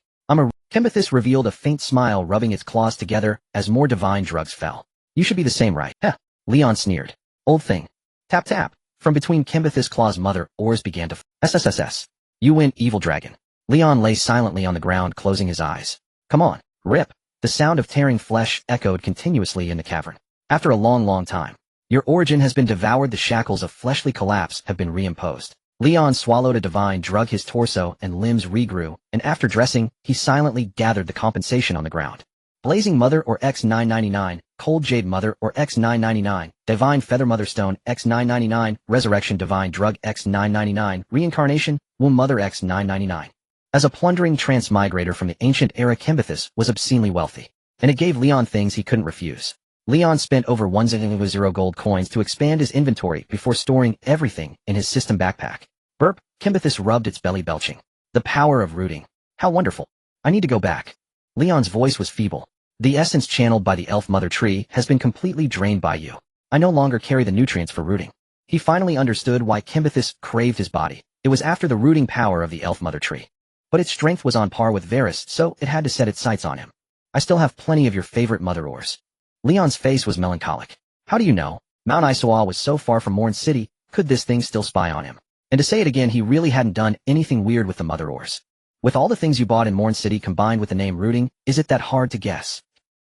Kimbus revealed a faint smile, rubbing its claws together as more divine drugs fell. You should be the same, right? Heh. Leon sneered. Old thing. Tap tap. From between Kimbus' claws, mother ores began to SSSS. You win, evil dragon. Leon lay silently on the ground, closing his eyes. Come on, rip. The sound of tearing flesh echoed continuously in the cavern. After a long time. Your origin has been devoured. The shackles of fleshly collapse have been reimposed. Leon swallowed a divine drug, his torso and limbs regrew, and after dressing, he silently gathered the compensation on the ground. Blazing Mother or X999, Cold Jade Mother or X999, Divine Feather Mother Stone X999, Resurrection Divine Drug X999, Reincarnation, Womb Mother X999. As a plundering transmigrator from the ancient era, Kimbus was obscenely wealthy, and it gave Leon things he couldn't refuse. Leon spent over 1,000 gold coins to expand his inventory before storing everything in his system backpack. Burp, Kimbithus rubbed its belly belching. The power of rooting. How wonderful. I need to go back. Leon's voice was feeble. The essence channeled by the elf mother tree has been completely drained by you. I no longer carry the nutrients for rooting. He finally understood why Kimbithus craved his body. It was after the rooting power of the elf mother tree. But its strength was on par with Varus, so it had to set its sights on him. I still have plenty of your favorite mother ores. Leon's face was melancholic. How do you know? Mount Isawa was so far from Morn City, could this thing still spy on him? And to say it again, he really hadn't done anything weird with the mother ores. With all the things you bought in Morn City combined with the name rooting, is it that hard to guess?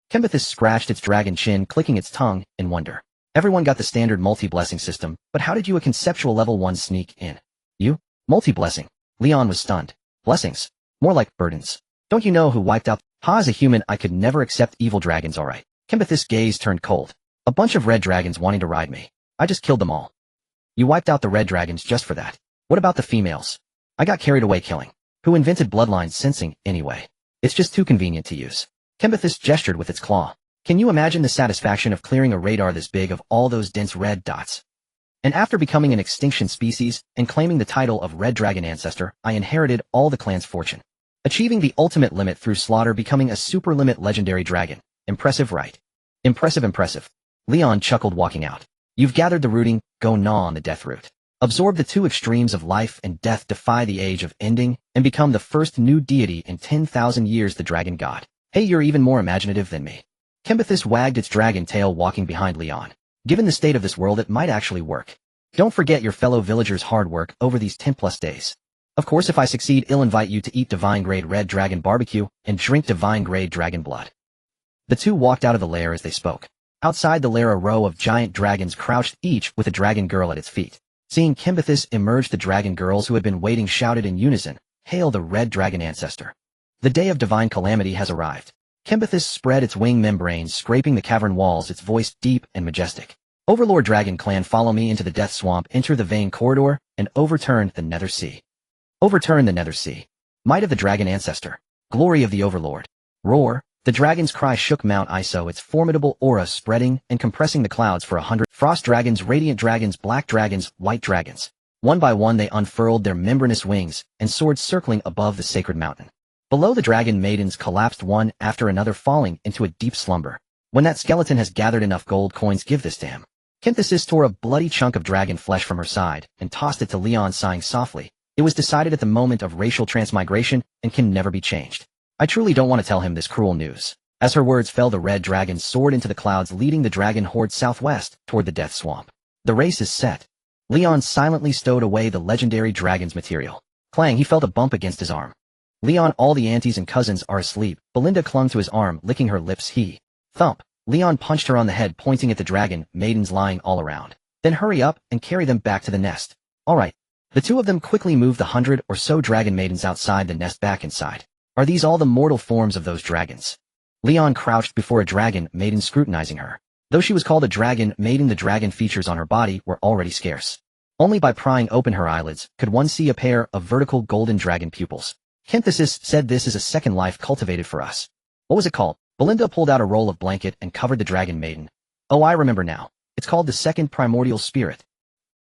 Kimbithus scratched its dragon chin, clicking its tongue in wonder. Everyone got the standard multi-blessing system, but how did you a conceptual level 1 sneak in? You? Multi-blessing. Leon was stunned. Blessings. More like burdens. Don't you know who wiped out? As a human, I could never accept evil dragons, alright. Kimbithus' gaze turned cold. A bunch of red dragons wanting to ride me. I just killed them all. You wiped out the red dragons just for that. What about the females? I got carried away killing. Who invented bloodline sensing, anyway? It's just too convenient to use. Kimbithus gestured with its claw. Can you imagine the satisfaction of clearing a radar this big of all those dense red dots? And after becoming an extinction species and claiming the title of Red Dragon Ancestor, I inherited all the clan's fortune. Achieving the ultimate limit through slaughter, becoming a super limit legendary dragon. Impressive, right? Impressive. Leon chuckled, walking out. You've gathered the rooting, go gnaw on the death root. Absorb the two extremes of life and death, defy the age of ending, and become the first new deity in 10,000 years, the dragon god. Hey, you're even more imaginative than me. Kimbithus wagged its dragon tail, walking behind Leon. Given the state of this world, it might actually work. Don't forget your fellow villagers' hard work over these 10+ days. Of course, if I succeed, I'll invite you to eat divine-grade red dragon barbecue and drink divine-grade dragon blood. The two walked out of the lair as they spoke. Outside the lair, a row of giant dragons crouched, each with a dragon girl at its feet. Seeing Kimbithus emerge, the dragon girls who had been waiting shouted in unison, "Hail the Red Dragon Ancestor! The day of divine calamity has arrived." Kimbithus spread its wing membranes, scraping the cavern walls, its voice deep and majestic. "Overlord Dragon Clan, follow me into the Death Swamp, enter the Vein Corridor, and overturn the Nether Sea." Overturn the Nether Sea. Might of the Dragon Ancestor. Glory of the Overlord. Roar. The dragon's cry shook Mount Iso, its formidable aura spreading and compressing the clouds for 100 frost dragons, radiant dragons, black dragons, white dragons. One by one they unfurled their membranous wings and soared, circling above the sacred mountain. Below, the dragon maidens collapsed one after another, falling into a deep slumber. When that skeleton has gathered enough gold coins, give this to him. Kimbithus tore a bloody chunk of dragon flesh from her side and tossed it to Leon, sighing softly. It was decided at the moment of racial transmigration and can never be changed. I truly don't want to tell him this cruel news. As her words fell, the red dragon soared into the clouds, leading the dragon horde southwest toward the Death Swamp. The race is set. Leon silently stowed away the legendary dragon's material. Clang, he felt a bump against his arm. Leon, all the aunties and cousins are asleep. Belinda clung to his arm, licking her lips. Thump. Leon punched her on the head, pointing at the dragon maidens lying all around. Then hurry up and carry them back to the nest. All right. The two of them quickly moved the 100 or so dragon maidens outside the nest back inside. Are these all the mortal forms of those dragons? Leon crouched before a dragon maiden, scrutinizing her. Though she was called a dragon maiden, the dragon features on her body were already scarce. Only by prying open her eyelids could one see a pair of vertical golden dragon pupils. Kimbithus said, "This is a second life cultivated for us." What was it called? Belinda pulled out a roll of blanket and covered the dragon maiden. Oh, I remember now. It's called the second primordial spirit.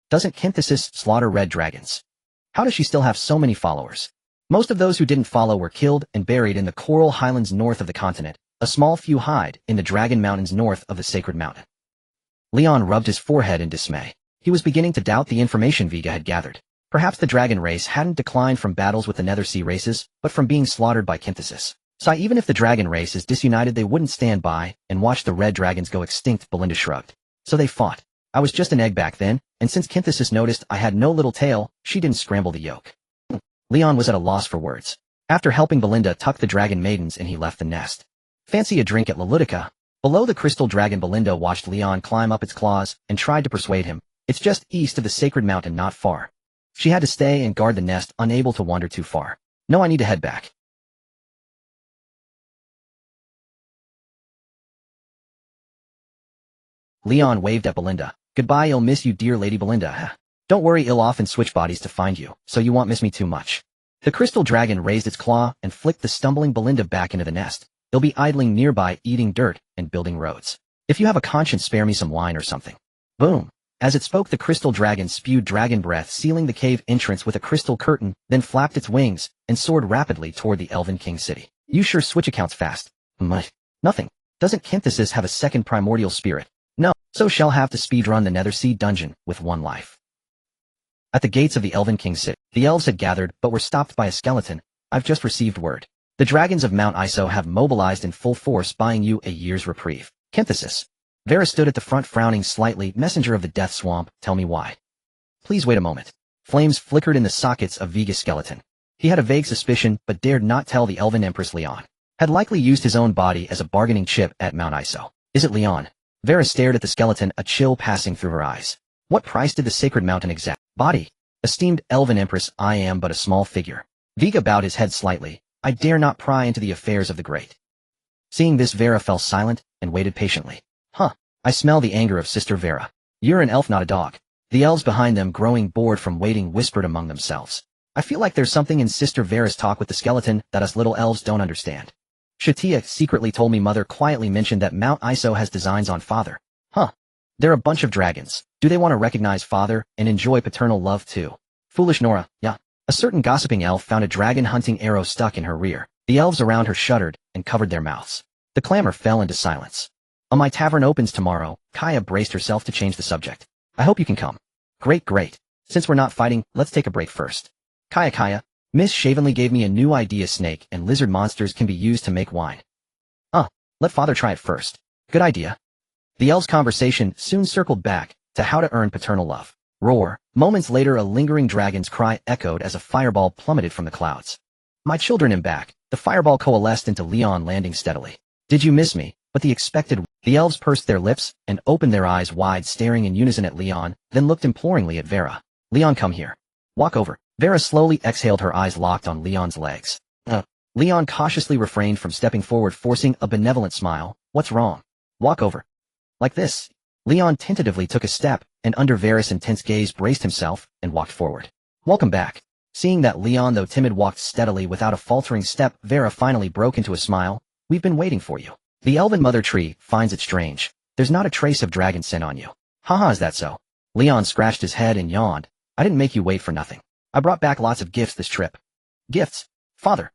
Doesn't Kimbithus slaughter red dragons? How does she still have so many followers? Most of those who didn't follow were killed and buried in the coral highlands north of the continent. A small few hide in the Dragon Mountains north of the Sacred Mountain. Leon rubbed his forehead in dismay. He was beginning to doubt the information Vega had gathered. Perhaps the dragon race hadn't declined from battles with the Nether Sea races, but from being slaughtered by Kimbithus. So even if the dragon race is disunited, they wouldn't stand by and watch the red dragons go extinct. Belinda shrugged. So they fought. I was just an egg back then, and since Kimbithus noticed I had no little tail, she didn't scramble the yolk. Leon was at a loss for words. After helping Belinda tuck the dragon maidens in, he left the nest. Fancy a drink at Lulitica? Below the crystal dragon, Belinda watched Leon climb up its claws and tried to persuade him. It's just east of the sacred mountain, not far. She had to stay and guard the nest, unable to wander too far. No, I need to head back. Leon waved at Belinda. Goodbye, I'll miss you, dear Lady Belinda. Don't worry, I'll often switch bodies to find you, so you won't miss me too much. The crystal dragon raised its claw and flicked the stumbling Belinda back into the nest. It'll be idling nearby, eating dirt and building roads. If you have a conscience, spare me some wine or something. Boom. As it spoke, the crystal dragon spewed dragon breath, sealing the cave entrance with a crystal curtain, then flapped its wings and soared rapidly toward the Elven King city. You sure switch accounts fast. Nothing. Doesn't Synthesis have a second primordial spirit? No, so shall have to speedrun the Netherseed dungeon with one life. At the gates of the Elven King city, the elves had gathered but were stopped by a skeleton. I've just received word. The dragons of Mount Iso have mobilized in full force, buying you a year's reprieve. Synthesis. Vera stood at the front, frowning slightly. Messenger of the Death Swamp, tell me why. Please wait a moment. Flames flickered in the sockets of Viga's skeleton. He had a vague suspicion, but dared not tell the Elven Empress. Leon had likely used his own body as a bargaining chip at Mount Iso. Is it Leon? Vera stared at the skeleton, a chill passing through her eyes. What price did the sacred mountain exact? Body. Esteemed Elven Empress, I am but a small figure. Viga bowed his head slightly. I dare not pry into the affairs of the great. Seeing this, Vera fell silent and waited patiently. I smell the anger of Sister Vera. You're an elf, not a dog. The elves behind them, growing bored from waiting, whispered among themselves. I feel like there's something in Sister Vera's talk with the skeleton that us little elves don't understand. Shatia secretly told me Mother quietly mentioned that Mount Iso has designs on Father. They're a bunch of dragons. Do they want to recognize Father and enjoy paternal love too? Foolish Nora, yeah. A certain gossiping elf found a dragon hunting arrow stuck in her rear. The elves around her shuddered and covered their mouths. The clamor fell into silence. My tavern opens tomorrow. Kaya braced herself to change the subject. I hope you can come. Great. Since we're not fighting, let's take a break first. Kaya, Miss Shavenly gave me a new idea. Snake and lizard monsters can be used to make wine. Let Father try it first. Good idea. The elves' conversation soon circled back to how to earn paternal love. Roar. Moments later, a lingering dragon's cry echoed as a fireball plummeted from the clouds. My children, am back. The fireball coalesced into Leon, landing steadily. Did you miss me? But the expected. The elves pursed their lips and opened their eyes wide, staring in unison at Leon, then looked imploringly at Vera. Leon, come here. Walk over. Vera slowly exhaled, her eyes locked on Leon's legs. Leon cautiously refrained from stepping forward, forcing a benevolent smile. What's wrong? Walk over. Like this. Leon tentatively took a step, and under Vera's intense gaze braced himself and walked forward. Welcome back. Seeing that Leon, though timid, walked steadily without a faltering step, Vera finally broke into a smile. We've been waiting for you. The Elven Mother Tree finds it strange. There's not a trace of dragon scent on you. Haha, is that so? Leon scratched his head and yawned. I didn't make you wait for nothing. I brought back lots of gifts this trip. Gifts? Father,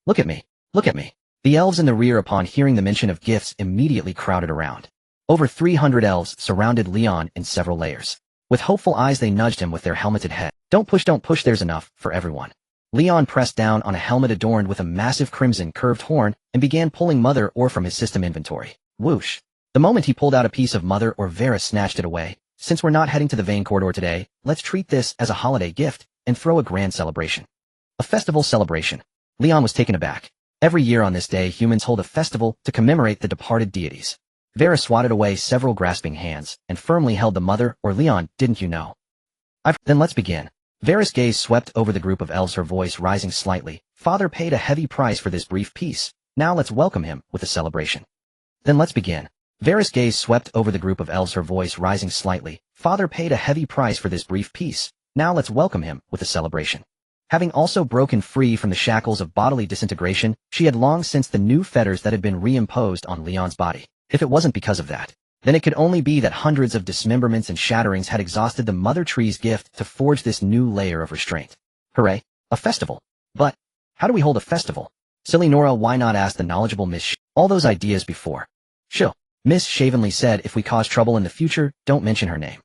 look at me. The elves in the rear, upon hearing the mention of gifts, immediately crowded around. Over 300 elves surrounded Leon in several layers. With hopeful eyes, they nudged him with their helmeted head. Don't push, there's enough for everyone. Leon pressed down on a helmet adorned with a massive crimson curved horn and began pulling Mother Ore from his system inventory. Whoosh. The moment he pulled out a piece of Mother Ore, Vera snatched it away. Since we're not heading to the Vein Corridor today, let's treat this as a holiday gift and throw a grand celebration. A festival celebration. Leon was taken aback. Every year on this day, humans hold a festival to commemorate the departed deities. Vera swatted away several grasping hands and firmly held the Mother Ore. Leon, didn't you know? Then let's begin. Vera's gaze swept over the group of elves, her voice rising slightly. Father paid a heavy price for this brief peace. Now let's welcome him with a celebration. Then let's begin. Vera's gaze swept over the group of elves, her voice rising slightly. Father paid a heavy price for this brief peace. Now let's welcome him with a celebration. Having also broken free from the shackles of bodily disintegration, she had long since the new fetters that had been reimposed on Leon's body. If it wasn't because of that, then it could only be that hundreds of dismemberments and shatterings had exhausted the Mother Tree's gift to forge this new layer of restraint. Hooray! A festival. But how do we hold a festival? Silly Nora, why not ask the knowledgeable Miss all those ideas before? Shill. Miss Shavenly said if we cause trouble in the future, don't mention her name.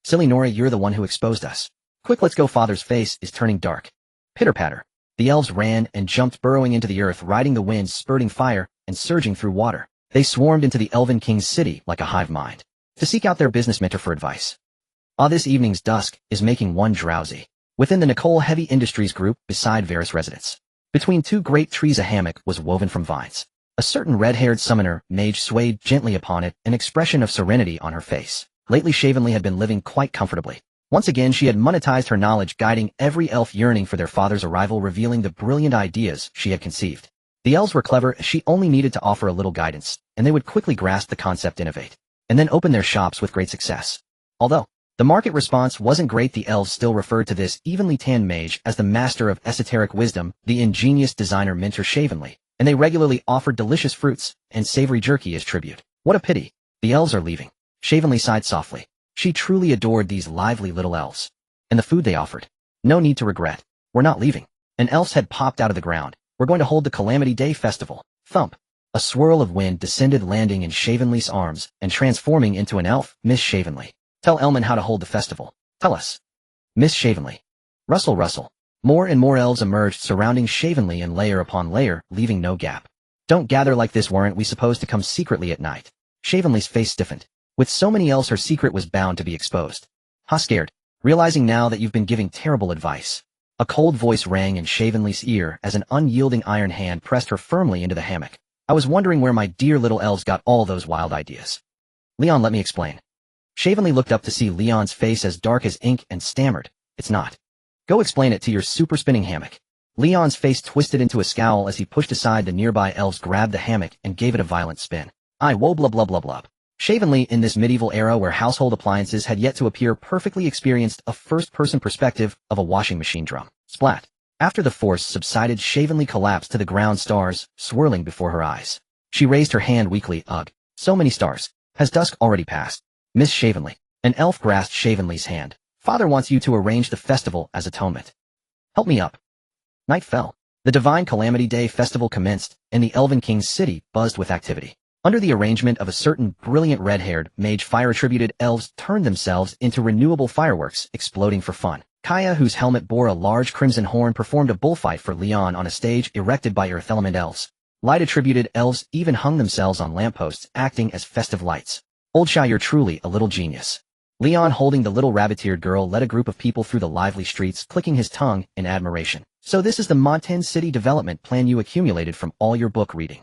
Silly Nora, you're the one who exposed us. Quick, let's go. Father's face is turning dark. Pitter-patter. The elves ran and jumped, burrowing into the earth, riding the winds, spurting fire, and surging through water. They swarmed into the Elven King's city like a hive mind to seek out their business mentor for advice. This evening's dusk is making one drowsy. Within the Nicole Heavy Industries group, beside Vera's residence, between two great trees, a hammock was woven from vines. A certain red-haired summoner mage swayed gently upon it, an expression of serenity on her face. Lately, Shavenly had been living quite comfortably. Once again, she had monetized her knowledge, guiding every elf yearning for their father's arrival, revealing the brilliant ideas she had conceived. The elves were clever. She only needed to offer a little guidance, and they would quickly grasp the concept, innovate, and then open their shops with great success. Although the market response wasn't great, the elves still referred to this evenly tanned mage as the master of esoteric wisdom, the ingenious designer Mentor Shavenly, and they regularly offered delicious fruits and savory jerky as tribute. What a pity. The elves are leaving. Shavenly sighed softly. She truly adored these lively little elves. And the food they offered. No need to regret. We're not leaving. An elf's head popped out of the ground. We're going to hold the Calamity Day Festival. Thump. A swirl of wind descended, landing in Shavenly's arms and transforming into an elf. Miss Shavenly. Tell Elman how to hold the festival. Tell us. Miss Shavenly. Rustle, rustle. More and more elves emerged, surrounding Shavenly in layer upon layer, leaving no gap. Don't gather like this. Weren't we supposed to come secretly at night? Shavenly's face stiffened. With so many elves, her secret was bound to be exposed. Scared. Realizing now that you've been giving terrible advice. A cold voice rang in Shavenly's ear as an unyielding iron hand pressed her firmly into the hammock. I was wondering where my dear little elves got all those wild ideas. Leon, let me explain. Shavenly looked up to see Leon's face as dark as ink and stammered. It's not. Go explain it to your super spinning hammock. Leon's face twisted into a scowl as he pushed aside the nearby elves, grabbed the hammock, and gave it a violent spin. Whoa, blah blah blah blah. Shavenly, in this medieval era where household appliances had yet to appear, perfectly experienced a first-person perspective of a washing machine drum. Splat. After the force subsided, Shavenly collapsed to the ground, stars swirling before her eyes. She raised her hand weakly. Ugh. So many stars. Has dusk already passed? Miss Shavenly. An elf grasped Shavenly's hand. Father wants you to arrange the festival as atonement. Help me up. Night fell. The Divine Calamity Day Festival commenced, and the Elven King's city buzzed with activity. Under the arrangement of a certain brilliant red-haired mage, fire-attributed elves turned themselves into renewable fireworks, exploding for fun. Kaya, whose helmet bore a large crimson horn, performed a bullfight for Leon on a stage erected by earth element elves. Light-attributed elves even hung themselves on lampposts, acting as festive lights. Old Shy, you're truly a little genius. Leon, holding the little rabbit-eared girl, led a group of people through the lively streets, clicking his tongue in admiration. So this is the Montaigne City development plan you accumulated from all your book reading.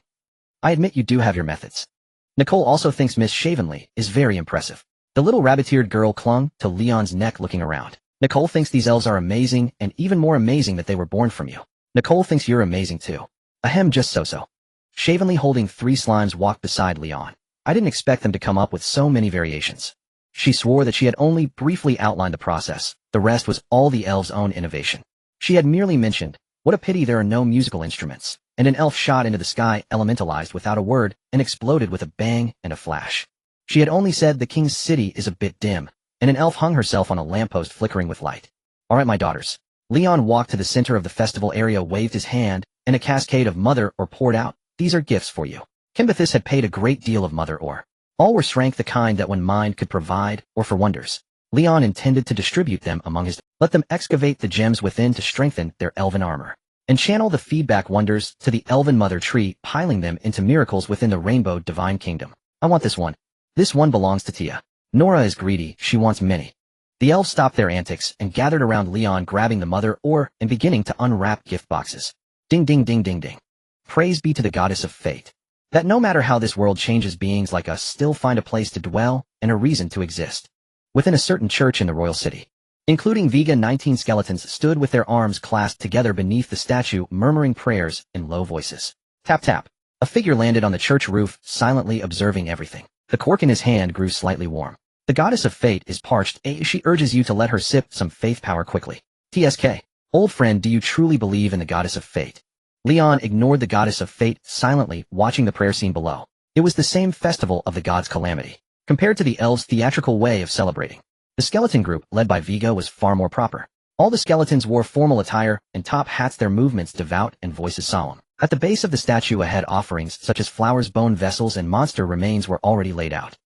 I admit you do have your methods. Nicole also thinks Miss Shavenly is very impressive. The little rabbit-eared girl clung to Leon's neck, looking around. Nicole thinks these elves are amazing, and even more amazing that they were born from you. Nicole thinks you're amazing too. Ahem, just so-so. Shavenly, holding 3 slimes, walked beside Leon. I didn't expect them to come up with so many variations. She swore that she had only briefly outlined the process. The rest was all the elves' own innovation. She had merely mentioned, what a pity there are no musical instruments, and an elf shot into the sky, elementalized without a word, and exploded with a bang and a flash. She had only said the king's city is a bit dim, and an elf hung herself on a lamppost, flickering with light. All right, my daughters. Leon walked to the center of the festival area, waved his hand, and a cascade of mother ore poured out. These are gifts for you. Kimbathis had paid a great deal of mother ore. All were strength, the kind that one mind could provide, or for wonders. Leon intended to distribute them among his. Let them excavate the gems within to strengthen their elven armor, and channel the feedback wonders to the elven mother tree, piling them into miracles within the rainbow divine kingdom. I want this one. This one belongs to Tia. Nora is greedy, she wants many. The elves stopped their antics and gathered around Leon, grabbing the mother ore and beginning to unwrap gift boxes. Ding ding ding ding ding. Praise be to the goddess of fate. That no matter how this world changes, beings like us still find a place to dwell and a reason to exist. Within a certain church in the royal city, including Vega, 19 skeletons stood with their arms clasped together beneath the statue, murmuring prayers in low voices. Tap tap. A figure landed on the church roof, silently observing everything. The cork in his hand grew slightly warm. The goddess of fate is parched. She urges you to let her sip some faith power quickly. TSK. Old friend, do you truly believe in the goddess of fate? Leon ignored the goddess of fate, silently watching the prayer scene below. It was the same festival of the god's calamity, compared to the elves' theatrical way of celebrating. The skeleton group, led by Vigo, was far more proper. All the skeletons wore formal attire and top hats, their movements devout and voices solemn. At the base of the statue, ahead, offerings such as flowers, bone vessels, and monster remains were already laid out.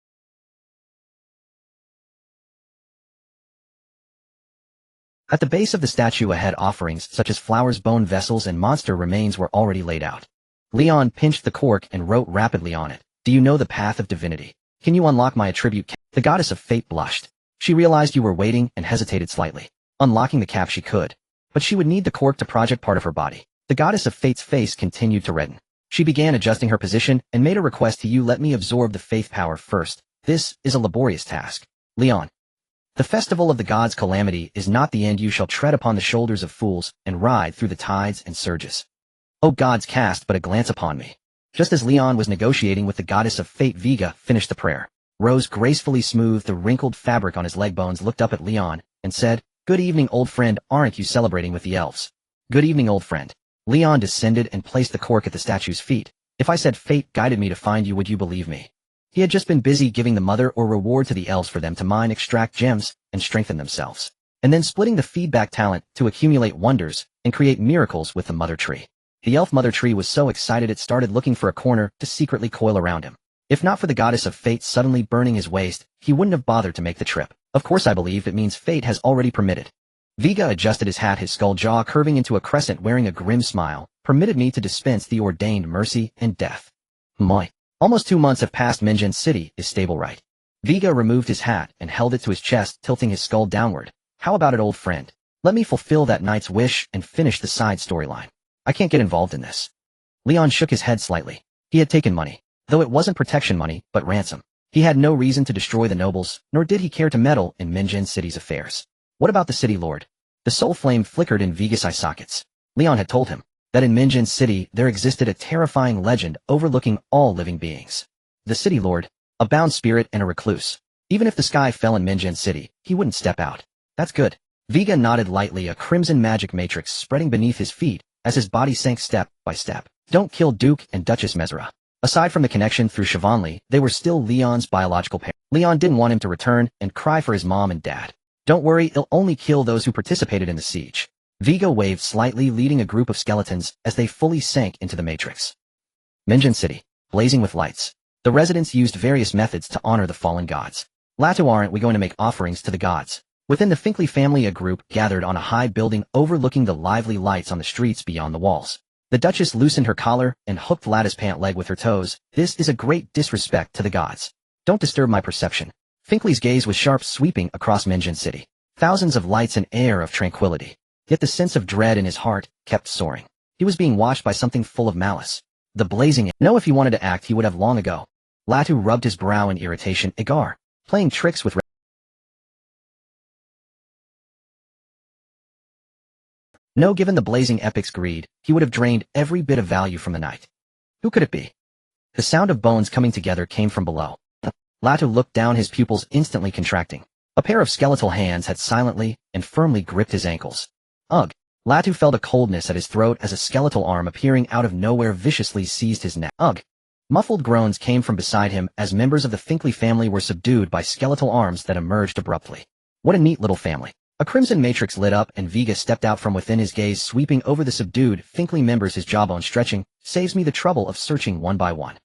At the base of the statue ahead, offerings such as flowers, bone vessels, and monster remains were already laid out. Leon pinched the cork and wrote rapidly on it. Do you know the path of divinity? Can you unlock my attribute? The goddess of fate blushed. She realized you were waiting and hesitated slightly. Unlocking the cap she could, but she would need the cork to project part of her body. The goddess of fate's face continued to redden. She began adjusting her position and made a request to you. Let me absorb the faith power first. This is a laborious task. Leon. The festival of the god's calamity is not the end. You shall tread upon the shoulders of fools and ride through the tides and surges. O gods, cast but a glance upon me. Just as Leon was negotiating with the goddess of fate, Vega finished the prayer. Rose gracefully smoothed the wrinkled fabric on his leg bones, looked up at Leon, and said, Good evening, old friend. Aren't you celebrating with the elves? Good evening, old friend. Leon descended and placed the cork at the statue's feet. If I said fate guided me to find you, would you believe me? He had just been busy giving the mother or reward to the elves for them to mine, extract gems, and strengthen themselves, and then splitting the feedback talent to accumulate wonders and create miracles with the mother tree. The elf mother tree was so excited it started looking for a corner to secretly coil around him. If not for the goddess of fate suddenly burning his waist, he wouldn't have bothered to make the trip. Of course I believe it means fate has already permitted. Vega adjusted his hat, his skull jaw curving into a crescent, wearing a grim smile, permitted me to dispense the ordained mercy and death. Moi. Almost 2 months have passed. Minjin City is stable, right? Vega removed his hat and held it to his chest, tilting his skull downward. How about it, old friend? Let me fulfill that knight's wish and finish the side storyline. I can't get involved in this. Leon shook his head slightly. He had taken money, though it wasn't protection money, but ransom. He had no reason to destroy the nobles, nor did he care to meddle in Minjin City's affairs. What about the city lord? The soul flame flickered in Vega's eye sockets. Leon had told him that in Minjin City there existed a terrifying legend overlooking all living beings. The city lord, a bound spirit and a recluse. Even if the sky fell in Minjin City, he wouldn't step out. That's good. Vega nodded lightly, a crimson magic matrix spreading beneath his feet as his body sank step by step. Don't kill Duke and Duchess Mezra. Aside from the connection through Shivanli, they were still Leon's biological parents. Leon didn't want him to return and cry for his mom and dad. Don't worry, it'll only kill those who participated in the siege. Vega waved slightly, leading a group of skeletons as they fully sank into the matrix. Minjin City, blazing with lights. The residents used various methods to honor the fallen gods. Latu, aren't we going to make offerings to the gods? Within the Finkley family, a group gathered on a high building overlooking the lively lights on the streets beyond the walls. The Duchess loosened her collar and hooked Lata's pant leg with her toes. This is a great disrespect to the gods. Don't disturb my perception. Finkley's gaze was sharp, sweeping across Minjin City. Thousands of lights, an air of tranquility. Yet the sense of dread in his heart kept soaring. He was being watched by something full of malice. The blazing. No, if he wanted to act, he would have long ago. Latu rubbed his brow in irritation. Agar, playing tricks with. No, given the blazing epic's greed, he would have drained every bit of value from the night. Who could it be? The sound of bones coming together came from below. Latu looked down, his pupils instantly contracting. A pair of skeletal hands had silently and firmly gripped his ankles. Ugh. Latu felt a coldness at his throat as a skeletal arm appearing out of nowhere viciously seized his neck. Ugh. Muffled groans came from beside him as members of the Finkley family were subdued by skeletal arms that emerged abruptly. What a neat little family. A crimson matrix lit up and Vega stepped out from within, his gaze sweeping over the subdued Finkley members, his jawbone stretching. Saves me the trouble of searching one by one.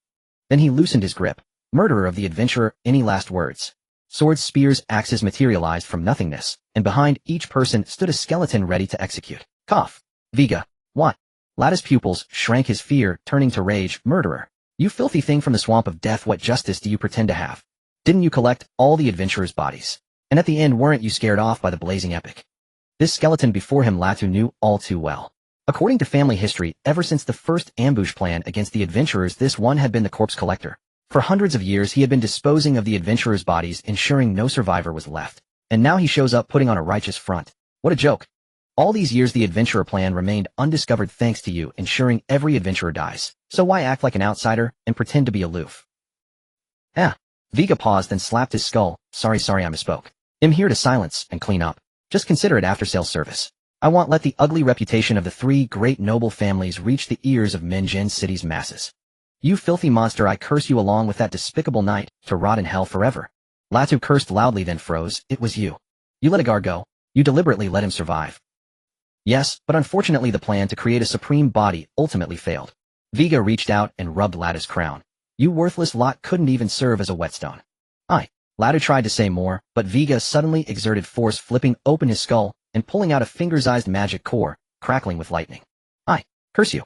Then he loosened his grip. Murderer of the adventurer, any last words? Swords, spears, axes materialized from nothingness, and behind each person stood a skeleton ready to execute. Cough. Vega. What? Lata's pupils shrank, his fear turning to rage. Murderer. You filthy thing from the swamp of death, what justice do you pretend to have? Didn't you collect all the adventurers' bodies? And at the end, weren't you scared off by the blazing epic? This skeleton before him Latu knew all too well. According to family history, ever since the first ambush plan against the adventurers, this one had been the corpse collector. For hundreds of years he had been disposing of the adventurers' bodies, ensuring no survivor was left. And now he shows up putting on a righteous front. What a joke. All these years the adventurer plan remained undiscovered thanks to you, ensuring every adventurer dies. So why act like an outsider and pretend to be aloof? Vega paused and slapped his skull. Sorry, I misspoke. I'm here to silence and clean up. Just consider it after-sales service. I won't let the ugly reputation of the three great noble families reach the ears of Minjin City's masses. You filthy monster, I curse you along with that despicable knight to rot in hell forever. Latu cursed loudly, then froze. It was you. You let Agar go. You deliberately let him survive. Yes, but unfortunately the plan to create a supreme body ultimately failed. Vega reached out and rubbed Lata's crown. You worthless lot couldn't even serve as a whetstone. Latu tried to say more, but Vega suddenly exerted force, flipping open his skull and pulling out a finger-sized magic core, crackling with lightning. I curse you.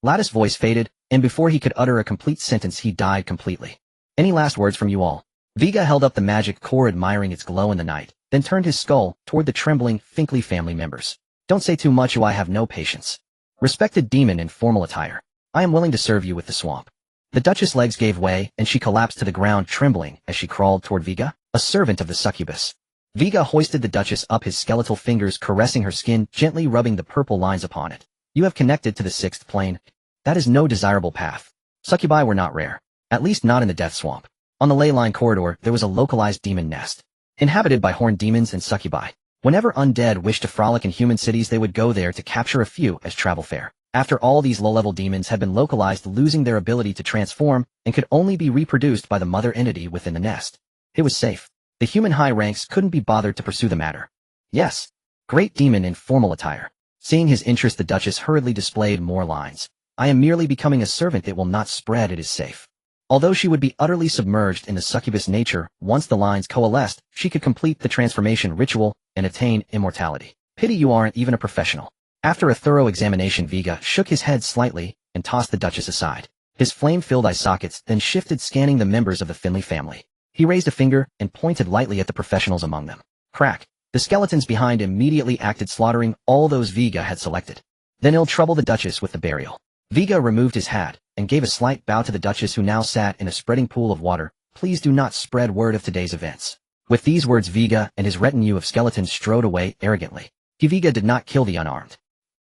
Lata's voice faded, and before he could utter a complete sentence he died completely. Any last words from you all? Vega held up the magic core, admiring its glow in the night, then turned his skull toward the trembling Finkley family members. Don't say too much, or I have no patience. Respected demon in formal attire, I am willing to serve you with the swamp. The Duchess' legs gave way, and she collapsed to the ground, trembling as she crawled toward Vega, a servant of the succubus. Vega hoisted the Duchess up, his skeletal fingers caressing her skin, gently rubbing the purple lines upon it. You have connected to the sixth plane. That is no desirable path. Succubi were not rare, at least not in the Death Swamp. On the ley line corridor, there was a localized demon nest, inhabited by horned demons and succubi. Whenever undead wished to frolic in human cities, they would go there to capture a few as travel fare. After all, these low-level demons had been localized, losing their ability to transform, and could only be reproduced by the mother entity within the nest. It was safe. The human high ranks couldn't be bothered to pursue the matter. Yes. Great demon in formal attire. Seeing his interest, the Duchess hurriedly displayed more lines. I am merely becoming a servant. It will not spread. It is safe. Although she would be utterly submerged in the succubus nature, once the lines coalesced, she could complete the transformation ritual and attain immortality. Pity you aren't even a professional. After a thorough examination, Vega shook his head slightly and tossed the Duchess aside. His flame-filled eye sockets then shifted, scanning the members of the Finley family. He raised a finger and pointed lightly at the professionals among them. Crack. The skeletons behind immediately acted, slaughtering all those Vega had selected. Then he'll trouble the Duchess with the burial. Vega removed his hat and gave a slight bow to the Duchess, who now sat in a spreading pool of water. Please do not spread word of today's events. With these words, Vega and his retinue of skeletons strode away arrogantly. Vega did not kill the unarmed.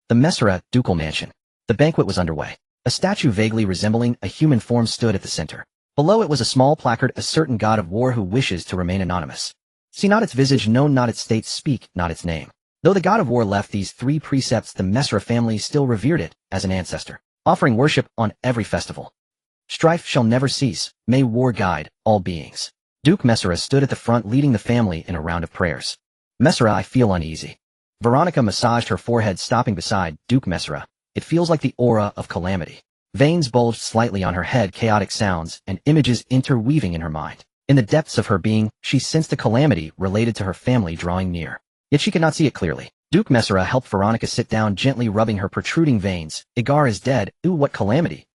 The Messera ducal mansion. The banquet was underway. A statue vaguely resembling a human form stood at the center. Below it was a small placard, a certain god of war who wishes to remain anonymous. See not its visage, know not its state, speak not its name. Though the god of war left these 3 precepts, the Messera family still revered it as an ancestor, offering worship on every festival. Strife shall never cease, may war guide all beings. Duke Messera stood at the front, leading the family in a round of prayers. Messera, I feel uneasy. Veronica massaged her forehead, stopping beside Duke Messera. It feels like the aura of calamity. Veins bulged slightly on her head, chaotic sounds and images interweaving in her mind. In the depths of her being, she sensed a calamity related to her family drawing near. Yet she could not see it clearly. Duke Messera helped Veronica sit down, gently rubbing her protruding veins. Igar is dead. Ooh, what calamity.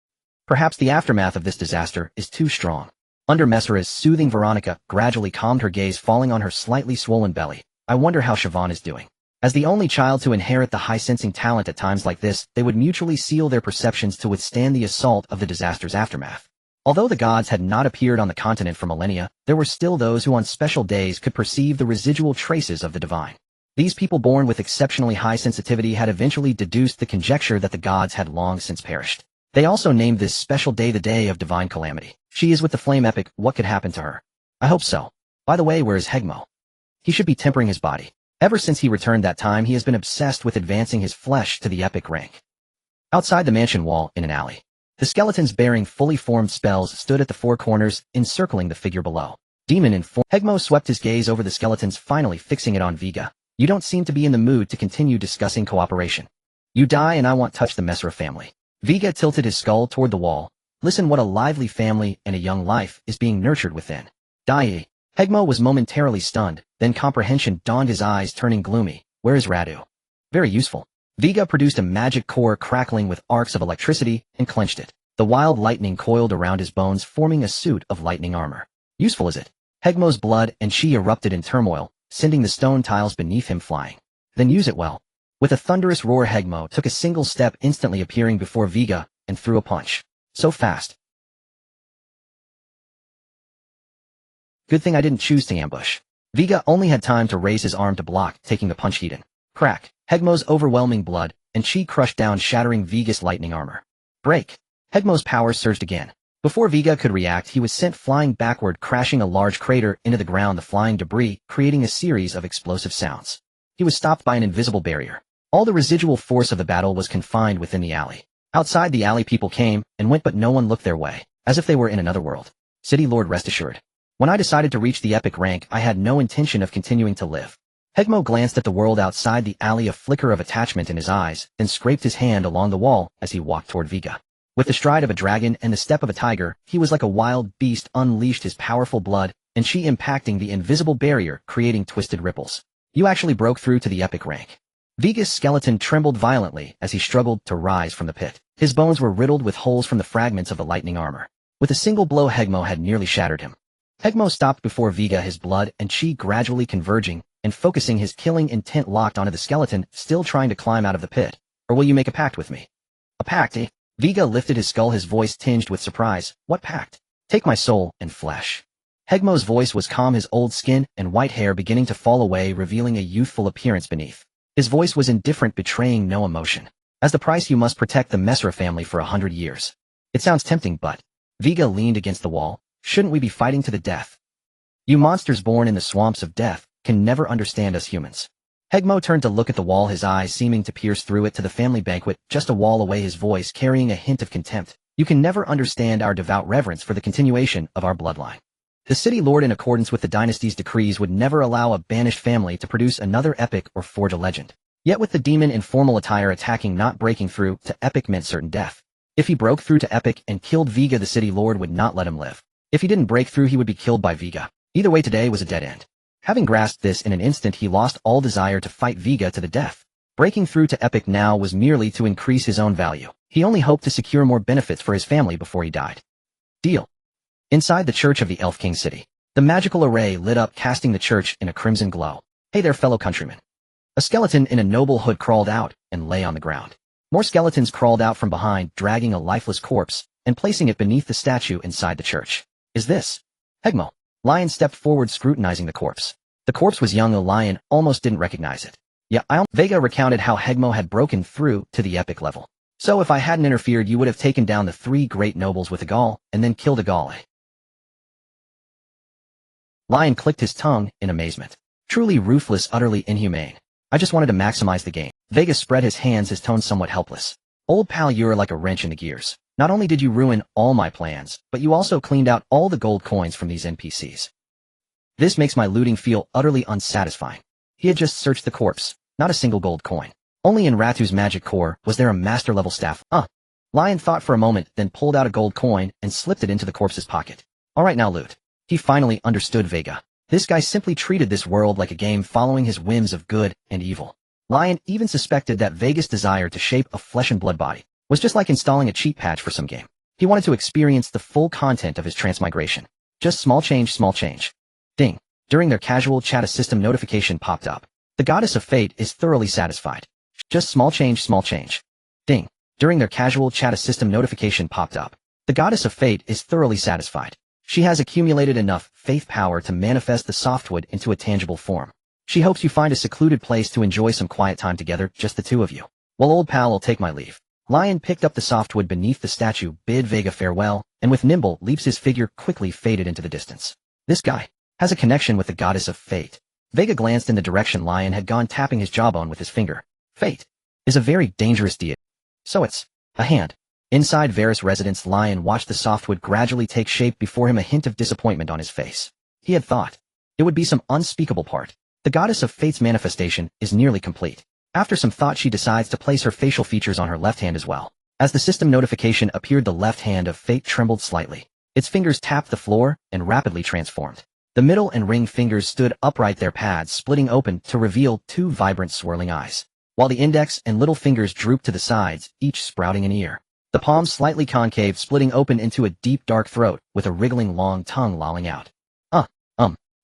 Perhaps the aftermath of this disaster is too strong. Under Messera's soothing, Veronica gradually calmed her gaze, falling on her slightly swollen belly. I wonder how Siobhan is doing. As the only child to inherit the high-sensing talent, at times like this, they would mutually seal their perceptions to withstand the assault of the disaster's aftermath. Although the gods had not appeared on the continent for millennia, there were still those who on special days could perceive the residual traces of the divine. These people, born with exceptionally high sensitivity, had eventually deduced the conjecture that the gods had long since perished. They also named this special day the Day of Divine Calamity. She is with the flame epic. What could happen to her? I hope so. By the way, where is Hegmo? He should be tempering his body. Ever since he returned that time, he has been obsessed with advancing his flesh to the epic rank. Outside the mansion wall, in an alley, the skeletons bearing fully formed spells stood at the 4 corners, encircling the figure below. Demon in form. Hegmo swept his gaze over the skeletons, finally fixing it on Vega. You don't seem to be in the mood to continue discussing cooperation. You die and I won't touch the Messera family. Vega tilted his skull toward the wall. Listen, what a lively family and a young life is being nurtured within. Die. Hegmo was momentarily stunned, then comprehension dawned, his eyes turning gloomy. Where is Radu? Very useful. Vega produced a magic core crackling with arcs of electricity and clenched it. The wild lightning coiled around his bones, forming a suit of lightning armor. Useful is it? Hegmo's blood and chi erupted in turmoil, sending the stone tiles beneath him flying. Then use it well. With a thunderous roar, Hegmo took a single step, instantly appearing before Vega, and threw a punch. So fast. Good thing I didn't choose to ambush. Vega only had time to raise his arm to block, taking the punch heat in. Crack. Hegmo's overwhelming blood and chi crushed down, shattering Vega's lightning armor. Break. Hegmo's power surged again. Before Vega could react, he was sent flying backward, crashing a large crater into the ground, the flying debris creating a series of explosive sounds. He was stopped by an invisible barrier. All the residual force of the battle was confined within the alley. Outside the alley, people came and went, but no one looked their way, as if they were in another world. City Lord, rest assured. When I decided to reach the epic rank, I had no intention of continuing to live. Hegmo glanced at the world outside the alley, a flicker of attachment in his eyes, then scraped his hand along the wall as he walked toward Vega. With the stride of a dragon and the step of a tiger, he was like a wild beast, unleashed his powerful blood and chi impacting the invisible barrier, creating twisted ripples. You actually broke through to the epic rank. Vega's skeleton trembled violently as he struggled to rise from the pit. His bones were riddled with holes from the fragments of the lightning armor. With a single blow, Hegmo had nearly shattered him. Hegmo stopped before Vega, his blood and chi gradually converging and focusing, his killing intent locked onto the skeleton, still trying to climb out of the pit. Or will you make a pact with me? A pact, eh? Vega lifted his skull, his voice tinged with surprise. What pact? Take my soul and flesh. Hegmo's voice was calm, his old skin and white hair beginning to fall away, revealing a youthful appearance beneath. His voice was indifferent, betraying no emotion. As the price, you must protect the Messera family for 100 years. It sounds tempting, but... Vega leaned against the wall. Shouldn't we be fighting to the death? You monsters born in the swamps of death can never understand us humans. Hegmo turned to look at the wall, his eyes seeming to pierce through it to the family banquet, just a wall away, his voice carrying a hint of contempt. You can never understand our devout reverence for the continuation of our bloodline. The city lord, in accordance with the dynasty's decrees, would never allow a banished family to produce another epic or forge a legend. Yet with the demon in formal attire attacking, not breaking through to epic meant certain death. If he broke through to epic and killed Vega, the city lord would not let him live. If he didn't break through, he would be killed by Vega. Either way, today was a dead end. Having grasped this in an instant, he lost all desire to fight Vega to the death. Breaking through to epic now was merely to increase his own value. He only hoped to secure more benefits for his family before he died. Deal. Inside the church of the Elf King City, the magical array lit up, casting the church in a crimson glow. Hey there, fellow countrymen. A skeleton in a noble hood crawled out and lay on the ground. More skeletons crawled out from behind, dragging a lifeless corpse and placing it beneath the statue inside the church. Is this Hegmo? Lion stepped forward, scrutinizing the corpse. The corpse was young. The lion almost didn't recognize it. Yeah, Vega recounted how Hegmo had broken through to the epic level. So if I hadn't interfered, you would have taken down the 3 great nobles with a Gaul, and then killed a Gaul, eh? Lion clicked his tongue in amazement. Truly ruthless, utterly inhumane. I just wanted to maximize the game. Vega spread his hands, his tone somewhat helpless. Old pal, you're like a wrench in the gears. Not only did you ruin all my plans, but you also cleaned out all the gold coins from these NPCs. This makes my looting feel utterly unsatisfying. He had just searched the corpse, not a single gold coin. Only in Ratu's magic core was there a master-level staff. Lion thought for a moment, then pulled out a gold coin and slipped it into the corpse's pocket. Alright, now loot. He finally understood Vega. This guy simply treated this world like a game, following his whims of good and evil. Lion even suspected that Vega's desire to shape a flesh and blood body was just like installing a cheat patch for some game. He wanted to experience the full content of his transmigration. Just small change, small change. Ding. During their casual chat, a system notification popped up. The goddess of fate is thoroughly satisfied. Just small change, small change. Ding. During their casual chat, a system notification popped up. The goddess of fate is thoroughly satisfied. She has accumulated enough faith power to manifest the softwood into a tangible form. She hopes you find a secluded place to enjoy some quiet time together, just the two of you. Well, old pal, I'll take my leave. Lion picked up the softwood beneath the statue, bid Vega farewell, and with nimble leaps his figure quickly faded into the distance. This guy has a connection with the goddess of fate. Vega glanced in the direction Lion had gone, tapping his jawbone with his finger. Fate is a very dangerous deity. So it's a hand. Inside Varus' residence, Lion watched the softwood gradually take shape before him, a hint of disappointment on his face. He had thought it would be some unspeakable part. The goddess of fate's manifestation is nearly complete. After some thought, she decides to place her facial features on her left hand as well. As the system notification appeared, the left hand of fate trembled slightly. Its fingers tapped the floor and rapidly transformed. The middle and ring fingers stood upright, their pads splitting open to reveal 2 vibrant swirling eyes, while the index and little fingers drooped to the sides, each sprouting an ear. The palm slightly concave, splitting open into a deep dark throat, with a wriggling long tongue lolling out.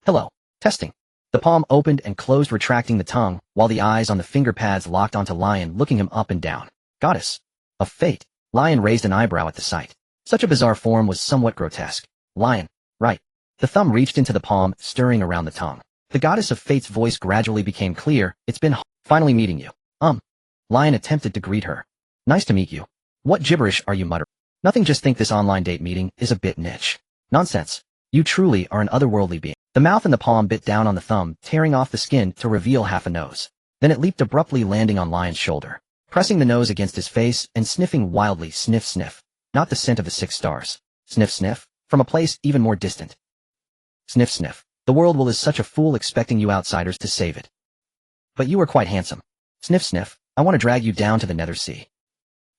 Hello. Testing. The palm opened and closed, retracting the tongue, while the eyes on the finger pads locked onto Lion, looking him up and down. Goddess of fate. Lion raised an eyebrow at the sight. Such a bizarre form was somewhat grotesque. Lion, right. The thumb reached into the palm, stirring around the tongue. The goddess of fate's voice gradually became clear. It's been finally meeting you. Lion attempted to greet her. Nice to meet you. What gibberish are you muttering? Nothing, just think this online date meeting is a bit niche. Nonsense. You truly are an otherworldly being. The mouth and the palm bit down on the thumb, tearing off the skin to reveal half a nose. Then it leaped abruptly, landing on Lion's shoulder, pressing the nose against his face and sniffing wildly. Sniff, sniff. Not the scent of the 6 stars. Sniff, sniff. From a place even more distant. Sniff, sniff. The world is such a fool, expecting you outsiders to save it. But you are quite handsome. Sniff, sniff. I want to drag you down to the nether sea.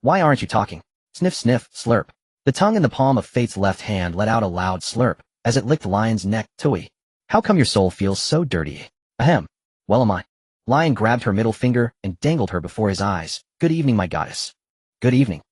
Why aren't you talking? Sniff, sniff. Slurp. The tongue in the palm of fate's left hand let out a loud slurp as it licked Lion's neck. Tui. How come your soul feels so dirty? Ahem. Well, am I? Lion grabbed her middle finger and dangled her before his eyes. Good evening, my goddess. Good evening.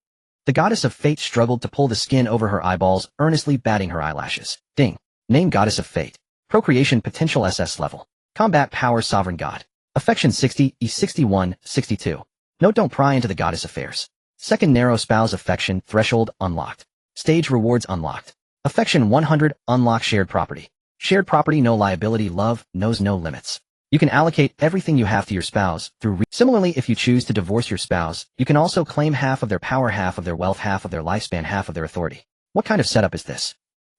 The goddess of fate struggled to pull the skin over her eyeballs, earnestly batting her eyelashes. Ding. Name goddess of fate. Procreation potential SS level. Combat power sovereign god. Affection 60, E61, 62. Note: don't pry into the goddess affairs. Second narrow spouse affection threshold unlocked. Stage rewards unlocked. Affection 100, unlock shared property. Shared property, no liability, love knows no limits. You can allocate everything you have to your spouse through Similarly, if you choose to divorce your spouse, you can also claim half of their power, half of their wealth, half of their lifespan, half of their authority. What kind of setup is this?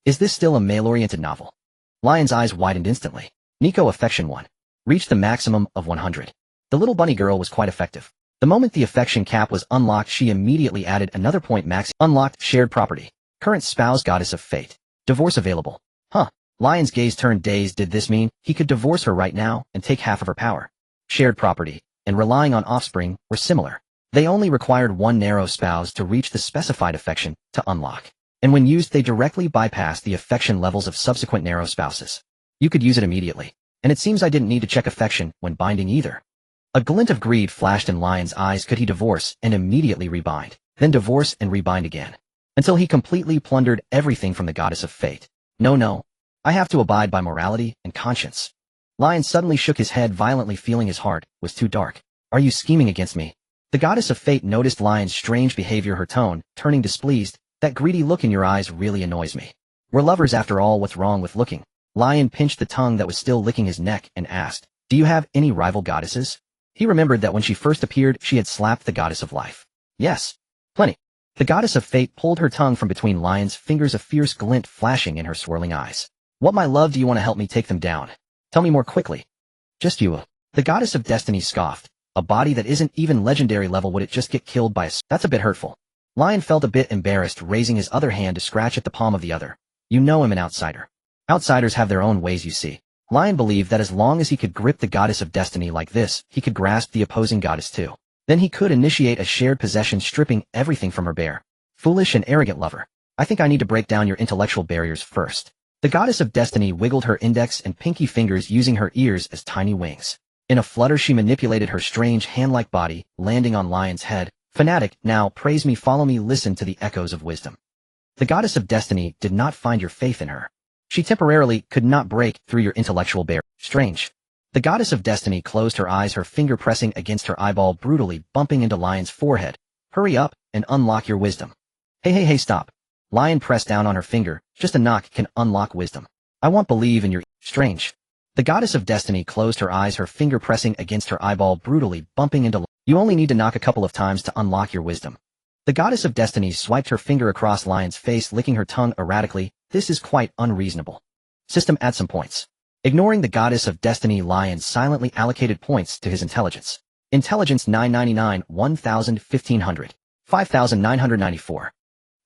Is this still a male-oriented novel? Lion's eyes widened instantly. Nico affection 1. Reached the maximum of 100. The little bunny girl was quite effective. The moment the affection cap was unlocked, she immediately added another point max. Unlocked shared property. Current spouse goddess of fate. Divorce available. Huh. Lion's gaze turned dazed. Did this mean he could divorce her right now and take half of her power? Shared property and relying on offspring were similar. They only required one narrow spouse to reach the specified affection to unlock. And when used, they directly bypassed the affection levels of subsequent narrow spouses. You could use it immediately. And it seems I didn't need to check affection when binding either. A glint of greed flashed in Lion's eyes. Could he divorce and immediately rebind, then divorce and rebind again, until he completely plundered everything from the goddess of fate? No. I have to abide by morality and conscience. Lion suddenly shook his head violently, feeling his heart was too dark. Are you scheming against me? The goddess of fate noticed Lion's strange behavior, her tone turning displeased. That greedy look in your eyes really annoys me. We're lovers after all. What's wrong with looking? Lion pinched the tongue that was still licking his neck and asked, do you have any rival goddesses? He remembered that when she first appeared, she had slapped the goddess of life. Yes. Plenty. The goddess of fate pulled her tongue from between Lion's fingers, a fierce glint flashing in her swirling eyes. What, my love, do you want to help me take them down? Tell me more quickly. Just you. The goddess of destiny scoffed. A body that isn't even legendary level, would it just get killed by a... That's a bit hurtful. Lion felt a bit embarrassed, raising his other hand to scratch at the palm of the other. You know I'm an outsider. Outsiders have their own ways, you see. Lion believed that as long as he could grip the goddess of destiny like this, he could grasp the opposing goddess too. Then he could initiate a shared possession, stripping everything from her bare. Foolish and arrogant lover. I think I need to break down your intellectual barriers first. The goddess of destiny wiggled her index and pinky fingers, using her ears as tiny wings. In a flutter, she manipulated her strange hand-like body, landing on Lion's head. Fanatic, now praise me, follow me, listen to the echoes of wisdom. The goddess of destiny did not find your faith in her. She temporarily could not break through your intellectual barrier. Strange. The goddess of destiny closed her eyes, her finger pressing against her eyeball, brutally bumping into Lion's forehead. Hurry up and unlock your wisdom. Hey, stop. Lion pressed down on her finger. Just a knock can unlock wisdom. I won't believe in your... Strange. The goddess of destiny closed her eyes, her finger pressing against her eyeball, brutally bumping into... You only need to knock a couple of times to unlock your wisdom. The goddess of destiny swiped her finger across Lion's face, licking her tongue erratically. This is quite unreasonable. System, add some points. Ignoring the goddess of destiny, Lion silently allocated points to his intelligence. Intelligence 999, 1000, 1500, 5994.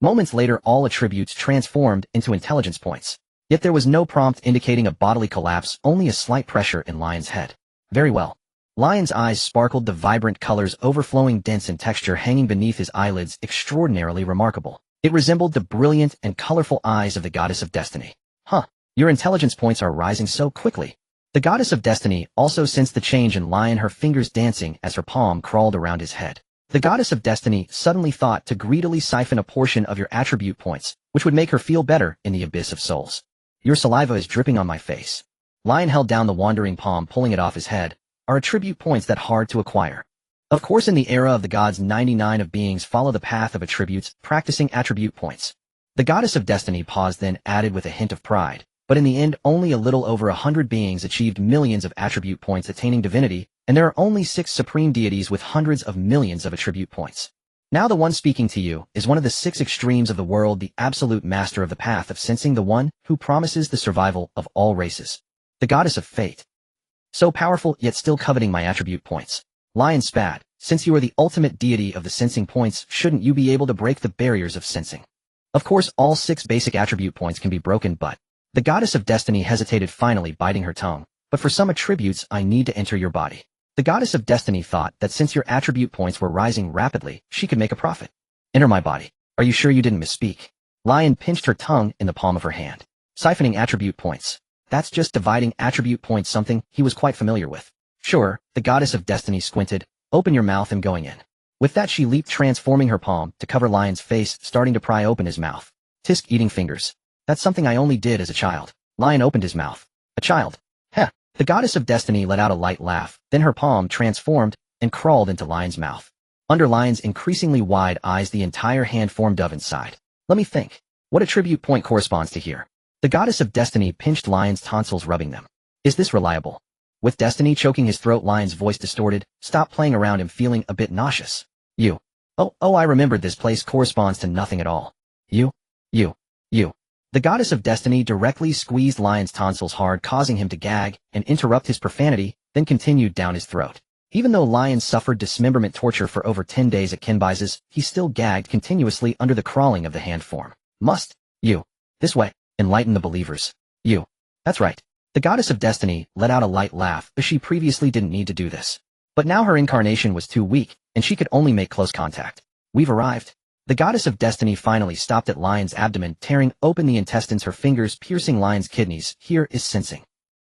Moments later, all attributes transformed into intelligence points. Yet there was no prompt indicating a bodily collapse, only a slight pressure in Lion's head. Very well. Lion's eyes sparkled, the vibrant colors overflowing, dense in texture, hanging beneath his eyelids, extraordinarily remarkable. It resembled the brilliant and colorful eyes of the goddess of destiny. Huh. Your intelligence points are rising so quickly. The goddess of destiny also sensed the change in Lion, her fingers dancing as her palm crawled around his head. The goddess of destiny suddenly thought to greedily siphon a portion of your attribute points, which would make her feel better in the abyss of souls. Your saliva is dripping on my face. Lion held down the wandering palm, pulling it off his head. Are attribute points that hard to acquire? Of course, in the era of the gods, 99 of beings follow the path of attributes, practicing attribute points. The goddess of destiny paused, then added with a hint of pride. But in the end, only a little over 100 beings achieved millions of attribute points, attaining divinity, and there are only 6 supreme deities with hundreds of millions of attribute points. Now the one speaking to you is one of the 6 extremes of the world, the absolute master of the path of sensing, the one who promises the survival of all races. The goddess of fate. So powerful, yet still coveting my attribute points. Lion spat. Since you are the ultimate deity of the sensing points, shouldn't you be able to break the barriers of sensing? Of course, all 6 basic attribute points can be broken, but... The goddess of destiny hesitated, finally biting her tongue. But for some attributes, I need to enter your body. The goddess of destiny thought that since your attribute points were rising rapidly, she could make a profit. Enter my body. Are you sure you didn't misspeak? Lion pinched her tongue in the palm of her hand. Siphoning attribute points. That's just dividing attribute points, something he was quite familiar with. Sure, the goddess of destiny squinted. Open your mouth, I'm going in. With that, she leaped, transforming her palm to cover Lion's face, starting to pry open his mouth. Tisk, eating fingers. That's something I only did as a child. Lion opened his mouth. A child. Heh. The goddess of destiny let out a light laugh, then her palm transformed and crawled into Lion's mouth. Under Lion's increasingly wide eyes, the entire hand formed of inside. Let me think. What attribute point corresponds to here? The goddess of destiny pinched Lion's tonsils, rubbing them. Is this reliable? With destiny choking his throat, Lion's voice distorted. Stop playing around, him feeling a bit nauseous. You. Oh, I remembered, this place corresponds to nothing at all. You. The goddess of destiny directly squeezed Lion's tonsils hard, causing him to gag and interrupt his profanity, then continued down his throat. Even though Lion suffered dismemberment torture for over 10 days at Kinbai's, he still gagged continuously under the crawling of the hand form. Must you, this way, enlighten the believers. You. That's right. The goddess of destiny let out a light laugh, as she previously didn't need to do this. But now her incarnation was too weak, and she could only make close contact. We've arrived. The goddess of destiny finally stopped at Lion's abdomen, tearing open the intestines, her fingers piercing Lion's kidneys. Here is sensing.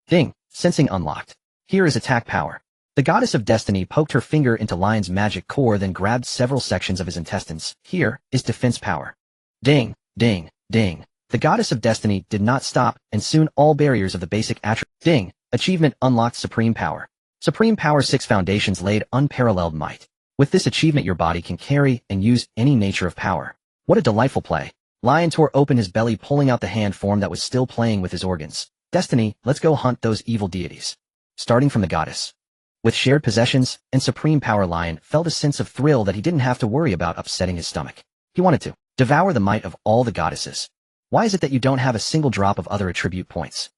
Ding. Sensing unlocked. Here is attack power. The goddess of destiny poked her finger into Lion's magic core, then grabbed several sections of his intestines. Here is defense power. Ding, ding, ding. The goddess of destiny did not stop, and soon all barriers of the basic attribute. Ding. Achievement unlocked. Supreme power. Supreme power 6 foundations laid. Unparalleled might. With this achievement your body can carry and use any nature of power. What a delightful play. Lion tore open his belly, pulling out the hand form that was still playing with his organs. Destiny, let's go hunt those evil deities. Starting from the goddess. With shared possessions and supreme power, Lion felt a sense of thrill that he didn't have to worry about upsetting his stomach. He wanted to devour the might of all the goddesses. Why is it that you don't have a single drop of other attribute points?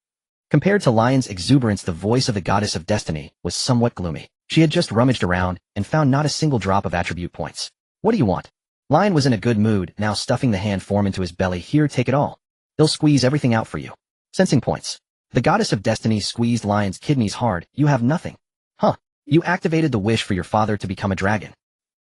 Compared to Lion's exuberance, the voice of the goddess of destiny was somewhat gloomy. She had just rummaged around and found not a single drop of attribute points. What do you want? Lion was in a good mood, now stuffing the hand form into his belly. Here, take it all. They'll squeeze everything out for you. Sensing points. The goddess of destiny squeezed Lion's kidneys hard. You have nothing. Huh. You activated the wish for your father to become a dragon.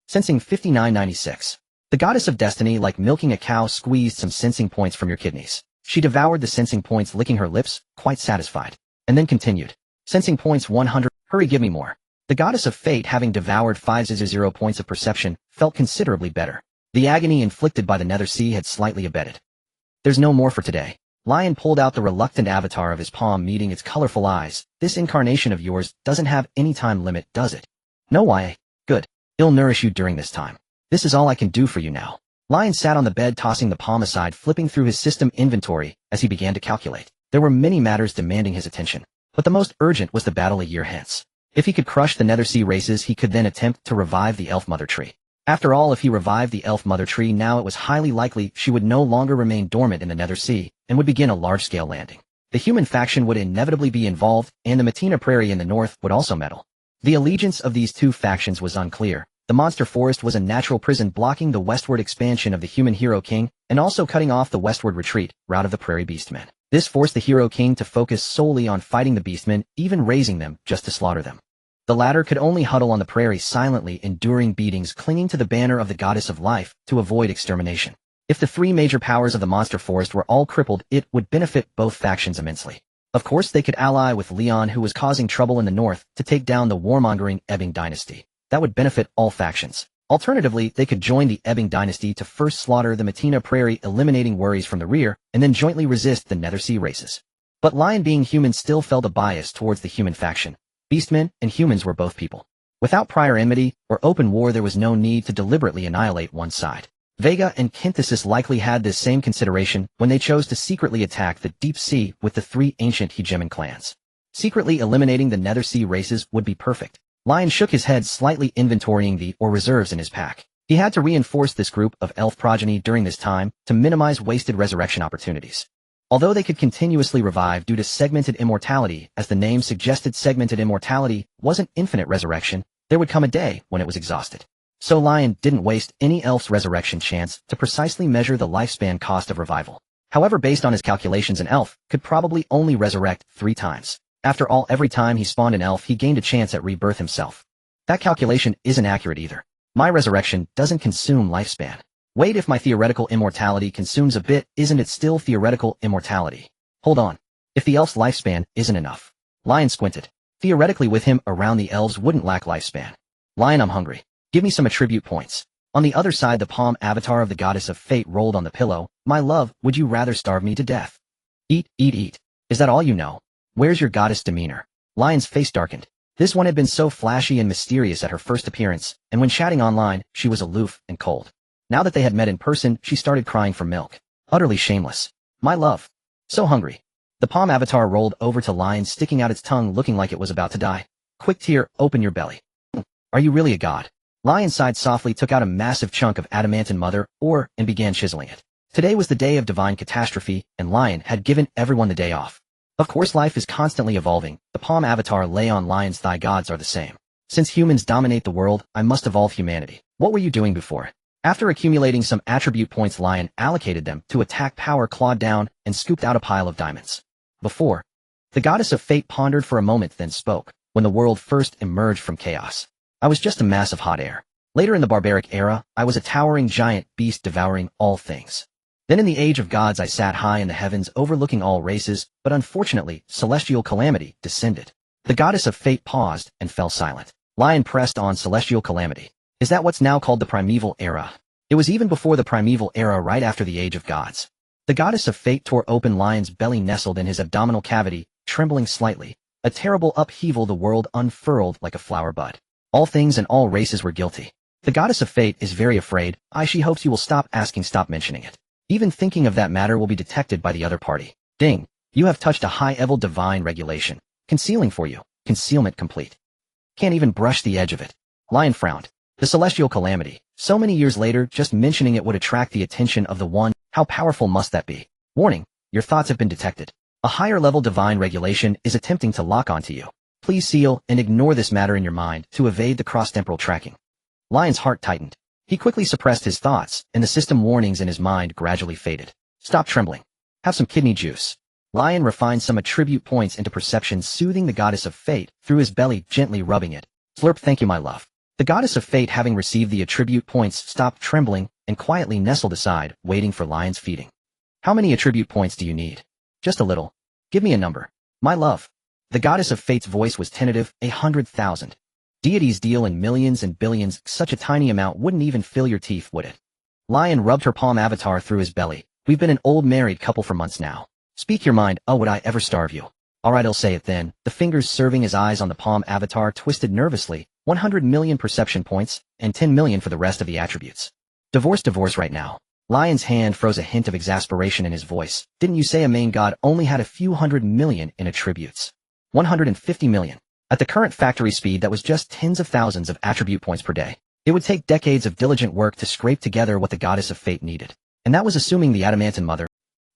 Sensing 5996. The goddess of destiny, like milking a cow, squeezed some sensing points from your kidneys. She devoured the sensing points, licking her lips, quite satisfied. And then continued. Sensing points 100. Hurry, give me more. The goddess of fate, having devoured 500 points of perception, felt considerably better. The agony inflicted by the nether sea had slightly abated. There's no more for today. Lion pulled out the reluctant avatar of his palm, meeting its colorful eyes. This incarnation of yours doesn't have any time limit, does it? No, why? Good. It'll nourish you during this time. This is all I can do for you now. Lion sat on the bed, tossing the palm aside, flipping through his system inventory as he began to calculate. There were many matters demanding his attention, but the most urgent was the battle a year hence. If he could crush the nether sea races, he could then attempt to revive the elf mother tree. After all, if he revived the elf mother tree now, it was highly likely she would no longer remain dormant in the nether sea and would begin a large-scale landing. The human faction would inevitably be involved, and the Matina Prairie in the north would also meddle. The allegiance of these two factions was unclear. The monster forest was a natural prison, blocking the westward expansion of the human Hero King and also cutting off the westward retreat route of the prairie beastmen. This forced the Hero King to focus solely on fighting the beastmen, even raising them just to slaughter them. The latter could only huddle on the prairie, silently enduring beatings, clinging to the banner of the goddess of life to avoid extermination. If the three major powers of the monster forest were all crippled, it would benefit both factions immensely. Of course, they could ally with Leon, who was causing trouble in the north, to take down the warmongering Ebbing dynasty. That would benefit all factions. Alternatively, they could join the Ebbing dynasty to first slaughter the Matina Prairie, eliminating worries from the rear, and then jointly resist the nether sea races. But Lion, being human, still felt a bias towards the human faction. Beastmen and humans were both people. Without prior enmity or open war, there was no need to deliberately annihilate one side. Vega and Kinthesis likely had this same consideration when they chose to secretly attack the deep sea with the three ancient hegemon clans. Secretly eliminating the nether sea races would be perfect. Lion shook his head, slightly inventorying the reserves in his pack. He had to reinforce this group of elf progeny during this time to minimize wasted resurrection opportunities. Although they could continuously revive due to segmented immortality, as the name suggested, segmented immortality wasn't infinite resurrection, there would come a day when it was exhausted. So Lion didn't waste any elf's resurrection chance to precisely measure the lifespan cost of revival. However, based on his calculations, an elf could probably only resurrect 3 times. After all, every time he spawned an elf, he gained a chance at rebirth himself. That calculation isn't accurate either. My resurrection doesn't consume lifespan. Wait, if my theoretical immortality consumes a bit, isn't it still theoretical immortality? Hold on. If the elf's lifespan isn't enough. Lion squinted. Theoretically, with him around, the elves wouldn't lack lifespan. Lion, I'm hungry. Give me some attribute points. On the other side, the palm avatar of the goddess of fate rolled on the pillow. My love, would you rather starve me to death? Eat, eat, eat. Is that all you know? Where's your goddess demeanor? Lion's face darkened. This one had been so flashy and mysterious at her first appearance, and when chatting online, she was aloof and cold. Now that they had met in person, she started crying for milk. Utterly shameless. My love. So hungry. The palm avatar rolled over to Lion, sticking out its tongue, looking like it was about to die. Quick, tear, open your belly. Are you really a god? Lion sighed softly, took out a massive chunk of adamantine mother ore, and began chiseling it. Today was the day of divine catastrophe, and Lion had given everyone the day off. Of course, life is constantly evolving. The palm avatar lay on Lion's thigh. Gods are the same. Since humans dominate the world, I must evolve humanity. What were you doing before? After accumulating some attribute points, Lion allocated them to attack power, clawed down, and scooped out a pile of diamonds. Before. The goddess of fate pondered for a moment, then spoke. When the world first emerged from chaos, I was just a mass of hot air. Later in the barbaric era, I was a towering giant beast devouring all things. Then in the age of gods, I sat high in the heavens overlooking all races, but unfortunately, celestial calamity descended. The goddess of fate paused and fell silent. Lion pressed on. Celestial calamity. Is that what's now called the primeval era? It was even before the primeval era, right after the age of gods. The goddess of fate tore open Lion's belly, nestled in his abdominal cavity, trembling slightly. A terrible upheaval, the world unfurled like a flower bud. All things and all races were guilty. The goddess of fate is very afraid. She hopes you will stop asking, stop mentioning it. Even thinking of that matter will be detected by the other party. Ding. You have touched a high-level divine regulation. Concealing for you. Concealment complete. Can't even brush the edge of it. Lion frowned. The celestial calamity. So many years later, just mentioning it would attract the attention of the one. How powerful must that be? Warning. Your thoughts have been detected. A higher-level divine regulation is attempting to lock onto you. Please seal and ignore this matter in your mind to evade the cross-temporal tracking. Lion's heart tightened. He quickly suppressed his thoughts, and the system warnings in his mind gradually faded. Stop trembling. Have some kidney juice. Lion refined some attribute points into perception, soothing the goddess of fate through his belly, gently rubbing it. Slurp. Thank you, my love. The goddess of fate, having received the attribute points, stopped trembling and quietly nestled aside, waiting for Lion's feeding. How many attribute points do you need? Just a little. Give me a number. My love. The goddess of fate's voice was tentative. 100,000. Deities deal in millions and billions. Such a tiny amount wouldn't even fill your teeth, would it? Lion rubbed her palm avatar through his belly. We've been an old married couple for months now. Speak your mind. Oh, would I ever starve you? Alright, I'll say it then. The fingers serving his eyes on the palm avatar twisted nervously. 100 million perception points, and 10 million for the rest of the attributes. Divorce right now. Lion's hand froze, a hint of exasperation in his voice. Didn't you say a main god only had a few 100 million in attributes? 150 million. At the current factory speed, that was just tens of thousands of attribute points per day. It would take decades of diligent work to scrape together what the goddess of fate needed. And that was assuming the adamantine mother.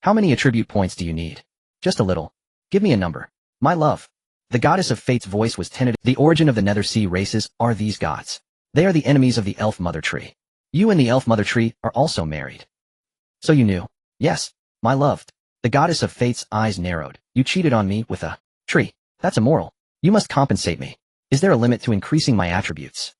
How many attribute points do you need? Just a little. Give me a number. My love. The goddess of fate's voice was tentative. The origin of the Nether Sea races are these gods. They are the enemies of the elf mother tree. You and the elf mother tree are also married. So you knew. Yes, my love. The goddess of fate's eyes narrowed. You cheated on me with a tree. That's immoral. You must compensate me. Is there a limit to increasing my attributes?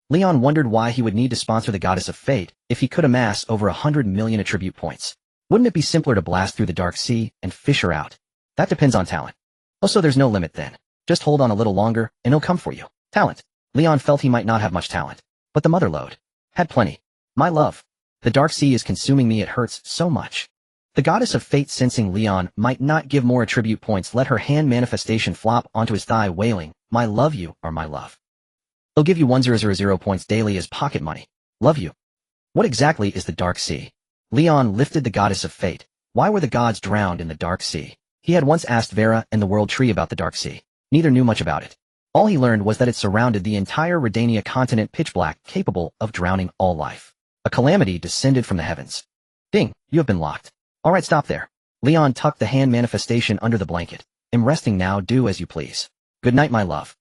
Leon wondered why he would need to sponsor the goddess of fate if he could amass over 100 million attribute points. Wouldn't it be simpler to blast through the dark sea and fish her out? That depends on talent. Oh, so there's no limit then. Just hold on a little longer, and it'll come for you. Talent. Leon felt he might not have much talent, but the mother lode had plenty. My love. The dark sea is consuming me, it hurts so much. The goddess of fate, sensing Leon might not give more attribute points, let her hand manifestation flop onto his thigh, wailing, my love, you are my love. They'll give you 1000 points daily as pocket money. Love you. What exactly is the dark sea? Leon lifted the goddess of fate. Why were the gods drowned in the dark sea? He had once asked Vera and the world tree about the dark sea. Neither knew much about it. All he learned was that it surrounded the entire Redania continent, pitch black, capable of drowning all life. A calamity descended from the heavens. Ding, you have been locked. Alright, stop there. Leon tucked the hand manifestation under the blanket. I'm resting now, do as you please. Good night, my love.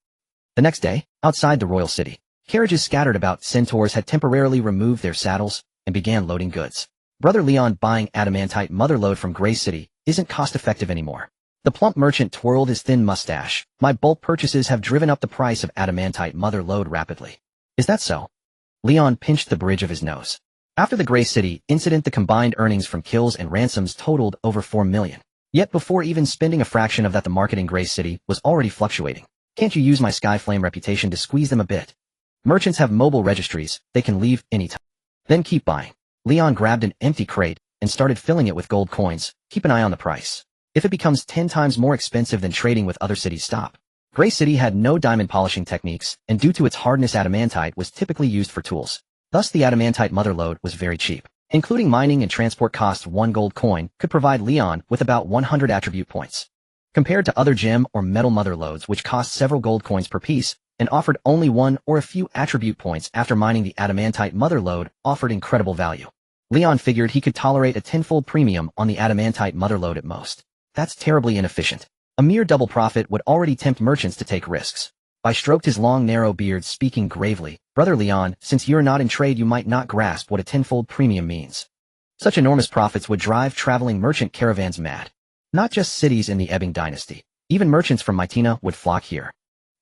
The next day, outside the royal city, carriages scattered about. Centaurs had temporarily removed their saddles and began loading goods. Brother Leon, buying adamantite mother lode from Gray City isn't cost-effective anymore. The plump merchant twirled his thin mustache. My bulk purchases have driven up the price of adamantite mother lode rapidly. Is that so? Leon pinched the bridge of his nose. After the Gray City incident, the combined earnings from kills and ransoms totaled over 4 million. Yet before even spending a fraction of that, the market in Gray City was already fluctuating. Can't you use my Skyflame reputation to squeeze them a bit? Merchants have mobile registries, they can leave anytime. Then keep buying. Leon grabbed an empty crate and started filling it with gold coins. Keep an eye on the price. If it becomes 10 times more expensive than trading with other cities, stop. Gray City had no diamond polishing techniques, and due to its hardness, adamantite was typically used for tools. Thus the adamantite mother lode was very cheap. Including mining and transport costs, 1 gold coin could provide Leon with about 100 attribute points. Compared to other gem or metal mother lodes, which cost several gold coins per piece, and offered only 1 or a few attribute points after mining, the adamantite mother lode offered incredible value. Leon figured he could tolerate a tenfold premium on the adamantite mother lode at most. That's terribly inefficient. A mere double profit would already tempt merchants to take risks. I stroked his long narrow beard, speaking gravely. Brother Leon, since you're not in trade you might not grasp what a tenfold premium means. Such enormous profits would drive traveling merchant caravans mad. Not just cities in the Ebbing dynasty. Even merchants from Mytina would flock here.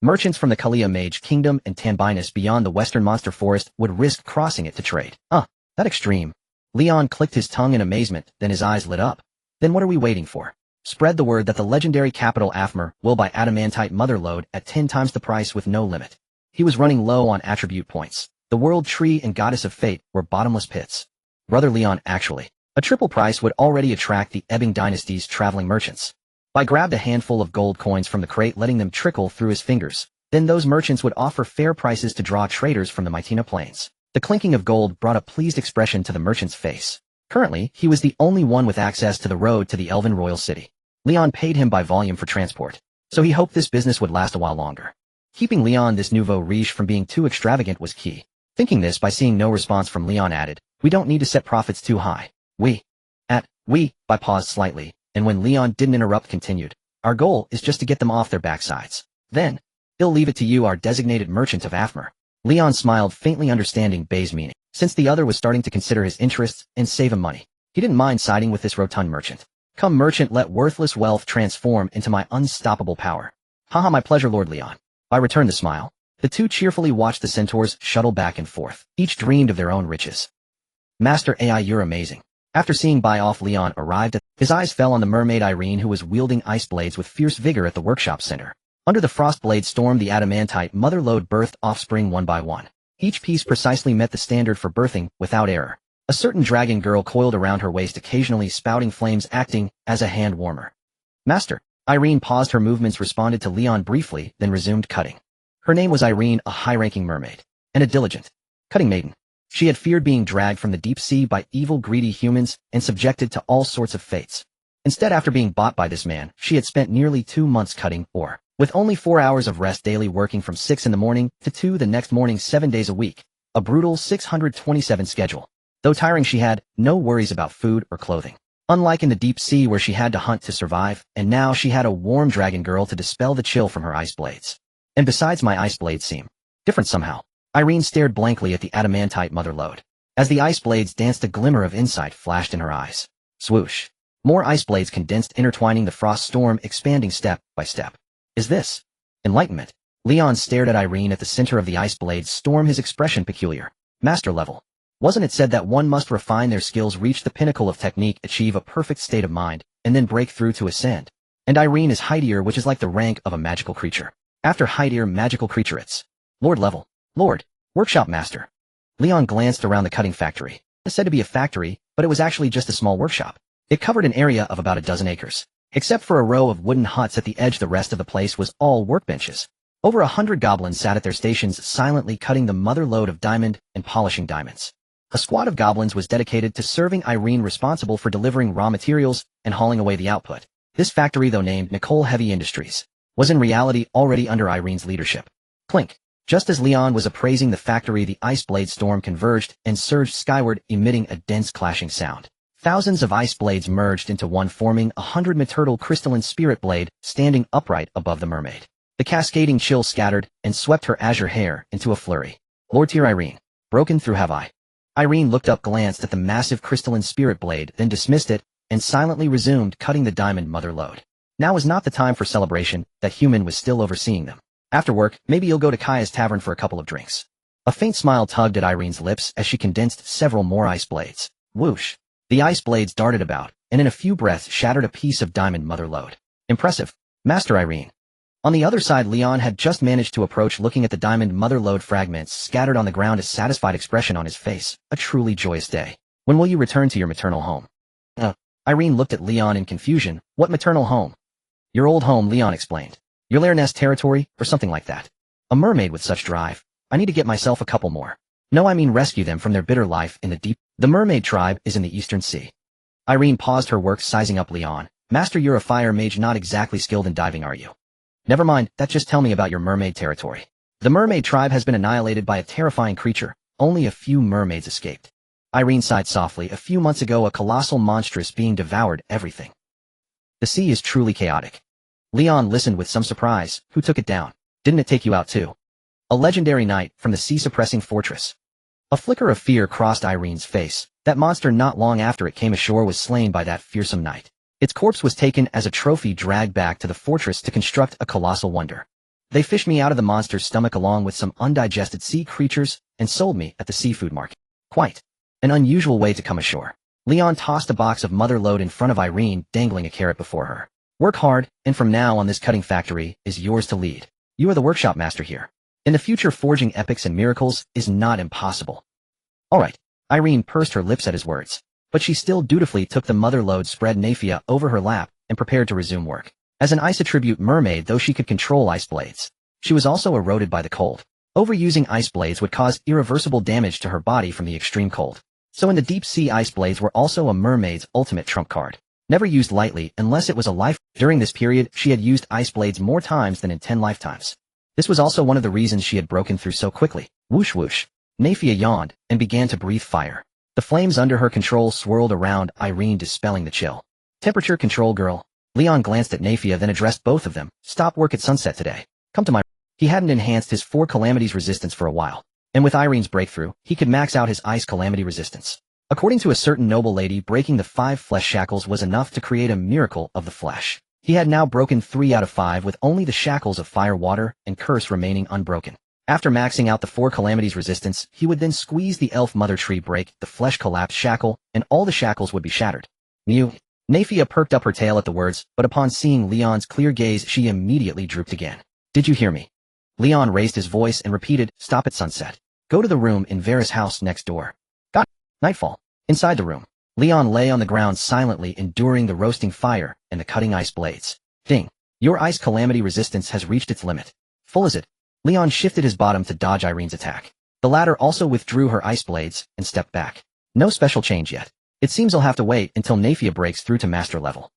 Merchants from the Kalia Mage Kingdom and Tambinus beyond the western monster forest would risk crossing it to trade. That extreme. Leon clicked his tongue in amazement, then his eyes lit up. Then what are we waiting for? Spread the word that the legendary capital Afmer will buy adamantite motherlode at 10 times the price with no limit. He was running low on attribute points. The world tree and goddess of fate were bottomless pits. Brother Leon, actually. A triple price would already attract the Ebbing dynasty's traveling merchants. I grabbed a handful of gold coins from the crate, letting them trickle through his fingers. Then those merchants would offer fair prices to draw traders from the Mytina plains. The clinking of gold brought a pleased expression to the merchant's face. Currently, he was the only one with access to the road to the Elven Royal City. Leon paid him by volume for transport, so he hoped this business would last a while longer. Keeping Leon this nouveau riche from being too extravagant was key. Thinking this by seeing no response from Leon added, we don't need to set profits too high. I paused slightly, and when Leon didn't interrupt continued, our goal is just to get them off their backsides. Then, he'll leave it to you, our designated merchant of Afmer. Leon smiled, faintly understanding Bay's meaning. Since the other was starting to consider his interests and save him money, he didn't mind siding with this rotund merchant. Come merchant, let worthless wealth transform into my unstoppable power. Haha, my pleasure, Lord Leon. I returned the smile. The two cheerfully watched the centaurs shuttle back and forth. Each dreamed of their own riches. Master AI, you're amazing. After seeing Bai off, Leon arrived at his eyes fell on the mermaid Irene, who was wielding ice blades with fierce vigor at the workshop center. Under the frost blade storm, the adamantite motherlode birthed offspring one by one. Each piece precisely met the standard for birthing, without error. A certain dragon girl coiled around her waist, occasionally spouting flames, acting as a hand warmer. Master. Irene paused her movements, responded to Leon briefly, then resumed cutting. Her name was Irene, a high-ranking mermaid, and a diligent cutting maiden. She had feared being dragged from the deep sea by evil, greedy humans and subjected to all sorts of fates. Instead, after being bought by this man, she had spent nearly 2 months cutting ore, with only 4 hours of rest daily, working from 6 in the morning to 2 the next morning, 7 days a week. A brutal 627 schedule. Though tiring, she had no worries about food or clothing. Unlike in the deep sea where she had to hunt to survive, and now she had a warm dragon girl to dispel the chill from her ice blades. And besides, my ice blades seem different somehow. Irene stared blankly at the adamantite motherlode. As the ice blades danced, a glimmer of insight flashed in her eyes. Swoosh. More ice blades condensed, intertwining the frost storm, expanding step by step. Is this enlightenment? Leon stared at Irene at the center of the ice blades storm, his expression peculiar. Master level. Wasn't it said that one must refine their skills, reach the pinnacle of technique, achieve a perfect state of mind, and then break through to ascend? And Irene is high tier, which is like the rank of a magical creature. After high tier magical creature, it's Lord level. Lord. Workshop master. Leon glanced around the cutting factory. It was said to be a factory, but it was actually just a small workshop. It covered an area of about a dozen acres. Except for a row of wooden huts at the edge, the rest of the place was all workbenches. Over 100 goblins sat at their stations, silently cutting the mother lode of diamond and polishing diamonds. A squad of goblins was dedicated to serving Irene, responsible for delivering raw materials and hauling away the output. This factory, though named Nicole Heavy Industries, was in reality already under Irene's leadership. Clink. Just as Leon was appraising the factory, the ice blade storm converged and surged skyward, emitting a dense clashing sound. Thousands of ice blades merged into one, forming 100-meter crystalline spirit blade standing upright above the mermaid. The cascading chill scattered and swept her azure hair into a flurry. Lord tier Irene. Broken through, have I? Irene looked up, glanced at the massive crystalline spirit blade, then dismissed it, and silently resumed cutting the diamond mother lode. Now was not the time for celebration. That human was still overseeing them. After work, maybe you'll go to Kaya's tavern for a couple of drinks. A faint smile tugged at Irene's lips as she condensed several more ice blades. Whoosh. The ice blades darted about, and in a few breaths shattered a piece of diamond mother lode. Impressive, Master Irene. On the other side, Leon had just managed to approach, looking at the diamond mother lode fragments scattered on the ground, a satisfied expression on his face. A truly joyous day. When will you return to your maternal home? Irene looked at Leon in confusion. What maternal home? Your old home, Leon explained. Your lair nest territory, or something like that. A mermaid with such drive. I need to get myself a couple more. No, I mean rescue them from their bitter life in the deep. The mermaid tribe is in the Eastern Sea. Irene paused her work, sizing up Leon. Master, you're a fire mage, not exactly skilled in diving, are you? Never mind, that just tell me about your mermaid territory. The mermaid tribe has been annihilated by a terrifying creature. Only a few mermaids escaped. Irene sighed softly. A few months ago, a colossal monstrous being devoured everything. The sea is truly chaotic. Leon listened with some surprise. Who took it down? Didn't it take you out too? A legendary knight from the sea-suppressing fortress. A flicker of fear crossed Irene's face. That monster not long after it came ashore was slain by that fearsome knight. Its corpse was taken as a trophy dragged back to the fortress to construct a colossal wonder. They fished me out of the monster's stomach along with some undigested sea creatures and sold me at the seafood market. Quite an unusual way to come ashore. Leon tossed a box of mother lode in front of Irene, dangling a carrot before her. Work hard, and from now on this cutting factory is yours to lead. You are the workshop master here. In the future, forging epics and miracles is not impossible. All right. Irene pursed her lips at his words, but she still dutifully took the mother lode spread Nafia over her lap and prepared to resume work. As an ice attribute mermaid, though she could control ice blades, she was also eroded by the cold. Overusing ice blades would cause irreversible damage to her body from the extreme cold. So in the deep sea, ice blades were also a mermaid's ultimate trump card. Never used lightly unless it was a life. During this period, she had used ice blades more times than in 10 lifetimes. This was also one of the reasons she had broken through so quickly. Whoosh whoosh. Nafia yawned and began to breathe fire. The flames under her control swirled around Irene, dispelling the chill. Temperature control girl. Leon glanced at Nafia, then addressed both of them. Stop work at sunset today. Come to my... He hadn't enhanced his 4 calamities resistance for a while, and with Irene's breakthrough, he could max out his ice calamity resistance. According to a certain noble lady, breaking the 5 flesh shackles was enough to create a miracle of the flesh. He had now broken 3 out of 5 with only the shackles of fire, water, and curse remaining unbroken. After maxing out the 4 calamities resistance, he would then squeeze the elf mother tree, break the flesh collapse shackle, and all the shackles would be shattered. Mew. Nafia perked up her tail at the words, but upon seeing Leon's clear gaze, she immediately drooped again. Did you hear me? Leon raised his voice and repeated, stop at sunset. Go to the room in Vera's house next door. Got it. Nightfall. Inside the room, Leon lay on the ground silently, enduring the roasting fire and the cutting ice blades. Ding. Your ice calamity resistance has reached its limit. Full is it? Leon shifted his bottom to dodge Irene's attack. The latter also withdrew her ice blades and stepped back. No special change yet. It seems I'll have to wait until Nafia breaks through to master level.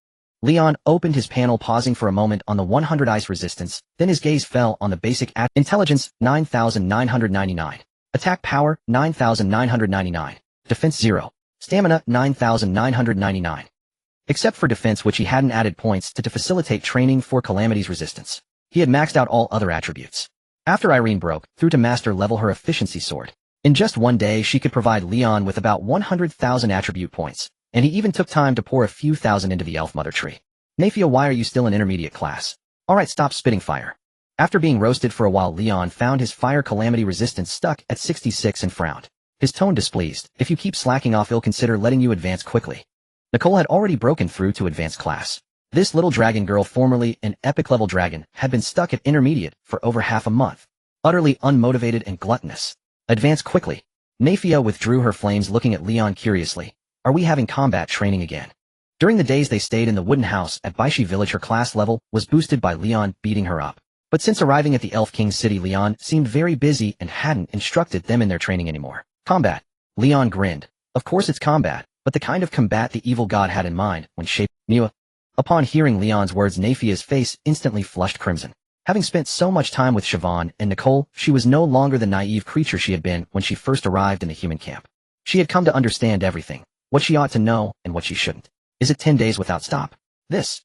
Leon opened his panel, pausing for a moment on the 100 ice resistance, then his gaze fell on the basic intelligence, 9,999. Attack power, 9,999. Defense 0. Stamina, 9,999. Except for defense, which he hadn't added points to facilitate training for calamities resistance. He had maxed out all other attributes. After Irene broke through to master level, her efficiency soared. In just one day, she could provide Leon with about 100,000 attribute points, and he even took time to pour a few thousand into the elf mother tree. Nafia, why are you still in intermediate class? Alright, stop spitting fire. After being roasted for a while, Leon found his fire calamity resistance stuck at 66 and frowned. His tone displeased. If you keep slacking off, he'll consider letting you advance quickly. Nicole had already broken through to advanced class. This little dragon girl, formerly an epic level dragon, had been stuck at intermediate for over half a month. Utterly unmotivated and gluttonous. Advance quickly. Nafia withdrew her flames, looking at Leon curiously. Are we having combat training again? During the days they stayed in the wooden house at Baishi village, her class level was boosted by Leon beating her up. But since arriving at the Elf King city, Leon seemed very busy and hadn't instructed them in their training anymore. Combat. Leon grinned. Of course it's combat, but the kind of combat the evil god had in mind when shaping Miwa. Upon hearing Leon's words, Nafia's face instantly flushed crimson. Having spent so much time with Siobhan and Nicole, she was no longer the naive creature she had been when she first arrived in the human camp. She had come to understand everything, what she ought to know and what she shouldn't. Is it 10 days without stop? This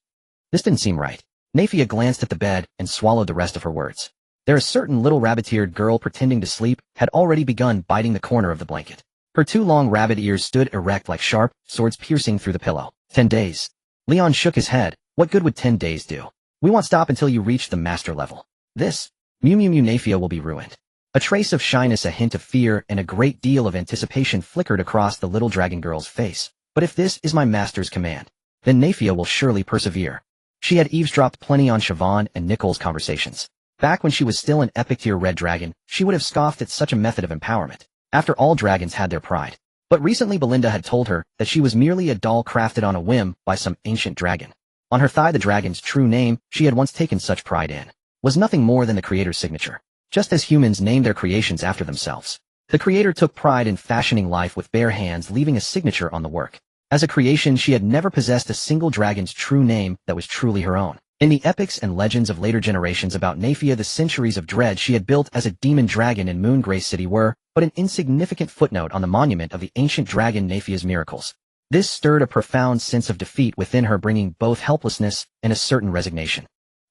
didn't seem right. Nafia glanced at the bed and swallowed the rest of her words. There, a certain little rabbit-eared girl pretending to sleep had already begun biting the corner of the blanket. Her 2 long rabbit ears stood erect like sharp swords piercing through the pillow. 10 days. Leon shook his head. What good would 10 days do? We won't stop until you reach the master level. This, Nafia will be ruined. A trace of shyness, a hint of fear, and a great deal of anticipation flickered across the little dragon girl's face. But if this is my master's command, then Nafia will surely persevere. She had eavesdropped plenty on Siobhan and Nicole's conversations. Back when she was still an epic tier red dragon, she would have scoffed at such a method of empowerment. After all, dragons had their pride. But recently Belinda had told her that she was merely a doll crafted on a whim by some ancient dragon. On her thigh, the dragon's true name, she had once taken such pride in, was nothing more than the creator's signature. Just as humans name their creations after themselves, the creator took pride in fashioning life with bare hands, leaving a signature on the work. As a creation, she had never possessed a single dragon's true name that was truly her own. In the epics and legends of later generations about Nafia, the centuries of dread she had built as a demon dragon in Moongrace City were but an insignificant footnote on the monument of the ancient dragon Nafia's miracles. This stirred a profound sense of defeat within her, bringing both helplessness and a certain resignation.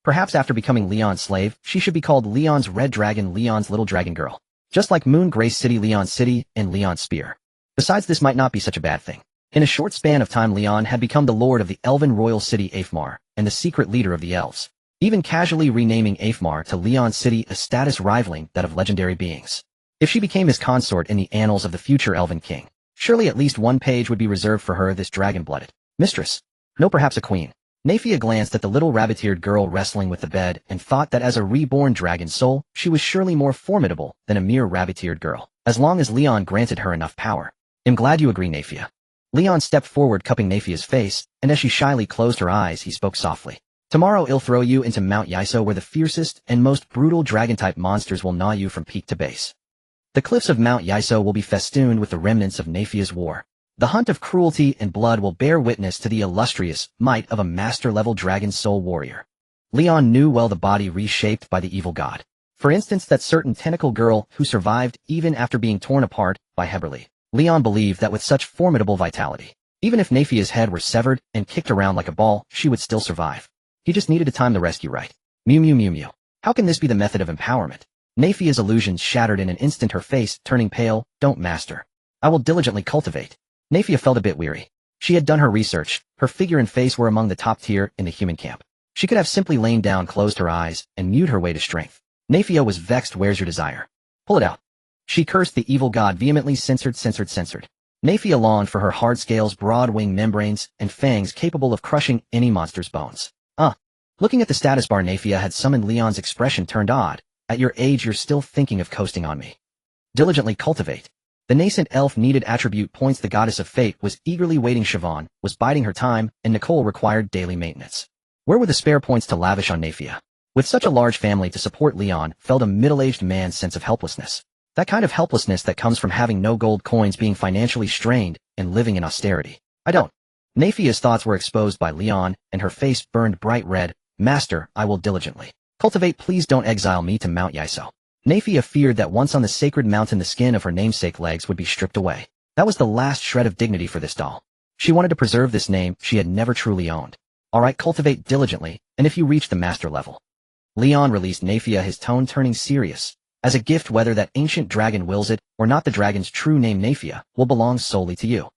Perhaps after becoming Leon's slave, she should be called Leon's Red Dragon, Leon's Little Dragon Girl. Just like Moon Grace City, Leon's City, and Leon's Spear. Besides, this might not be such a bad thing. In a short span of time, Leon had become the lord of the elven royal city Afmar, and the secret leader of the elves. Even casually renaming Afmar to Leon's City, a status rivaling that of legendary beings. If she became his consort in the annals of the future elven king, surely at least one page would be reserved for her, this dragon-blooded mistress. No, perhaps a queen. Nafia glanced at the little rabbit-eared girl wrestling with the bed and thought that as a reborn dragon soul, she was surely more formidable than a mere rabbit-eared girl, as long as Leon granted her enough power. I'm glad you agree, Nafia. Leon stepped forward, cupping Nafia's face, and as she shyly closed her eyes, he spoke softly. Tomorrow I'll throw you into Mount Yiso, where the fiercest and most brutal dragon-type monsters will gnaw you from peak to base. The cliffs of Mount Yiso will be festooned with the remnants of Nafia's war. The hunt of cruelty and blood will bear witness to the illustrious might of a master-level dragon soul warrior. Leon knew well the body reshaped by the evil god. For instance, that certain tentacle girl who survived even after being torn apart by Heberly. Leon believed that with such formidable vitality, even if Nafia's head were severed and kicked around like a ball, she would still survive. He just needed to time the rescue right. Mew mew mew mew. How can this be the method of empowerment? Nafia's illusions shattered in an instant, her face turning pale. Don't, master. I will diligently cultivate. Nafia felt a bit weary. She had done her research. Her figure and face were among the top tier in the human camp. She could have simply lain down, closed her eyes, and mewed her way to strength. Nafia was vexed. Where's your desire? Pull it out. She cursed the evil god vehemently. Censored. Nafia longed for her hard scales, broad wing membranes, and fangs capable of crushing any monster's bones. Looking at the status bar, Nafia had summoned. Leon's expression turned odd. At your age, you're still thinking of coasting on me. Diligently cultivate. The nascent elf needed attribute points. The goddess of fate was eagerly waiting. Siobhan was biding her time, and Nicole required daily maintenance. Where were the spare points to lavish on Nafia? With such a large family to support, Leon felt a middle-aged man's sense of helplessness. That kind of helplessness that comes from having no gold coins, being financially strained, and living in austerity. I don't. Nafia's thoughts were exposed by Leon, and her face burned bright red. Master, I will diligently cultivate. Please don't exile me to Mount Yiso. Nafia feared that once on the sacred mountain, the skin of her namesake legs would be stripped away. That was the last shred of dignity for this doll. She wanted to preserve this name she had never truly owned. Alright, cultivate diligently, and if you reach the master level. Leon released Nafia, his tone turning serious. As a gift, whether that ancient dragon wills it or not, the dragon's true name, Nafia, will belong solely to you.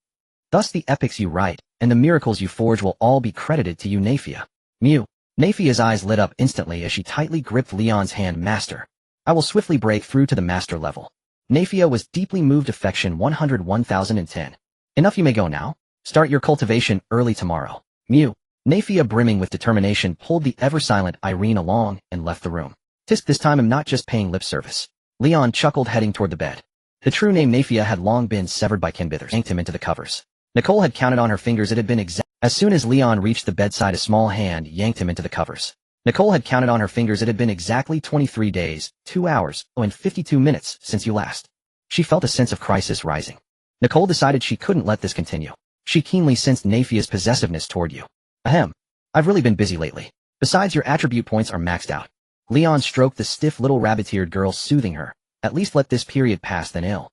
Thus the epics you write and the miracles you forge will all be credited to you, Nafia. Mew. Nafia's eyes lit up instantly as she tightly gripped Leon's hand. Master. I will swiftly break through to the master level. Nafia was deeply moved. Affection 101,010. Enough, you may go now. Start your cultivation early tomorrow. Mew. Nafia, brimming with determination, pulled the ever-silent Irene along and left the room. Tisk, this time I'm not just paying lip service. Leon chuckled, heading toward the bed. The true name Nafia had long been severed by kin bithers. Yanked him into the covers. Nicole had counted on her fingers. It had been exact. As soon as Leon reached the bedside, a small hand yanked him into the covers. Nicole had counted on her fingers. It had been exactly 23 days, 2 hours, and 52 minutes since you last. She felt a sense of crisis rising. Nicole decided she couldn't let this continue. She keenly sensed Nafia's possessiveness toward you. Ahem. I've really been busy lately. Besides, your attribute points are maxed out. Leon stroked the stiff little rabbit-eared girl, soothing her. At least let this period pass, then ill.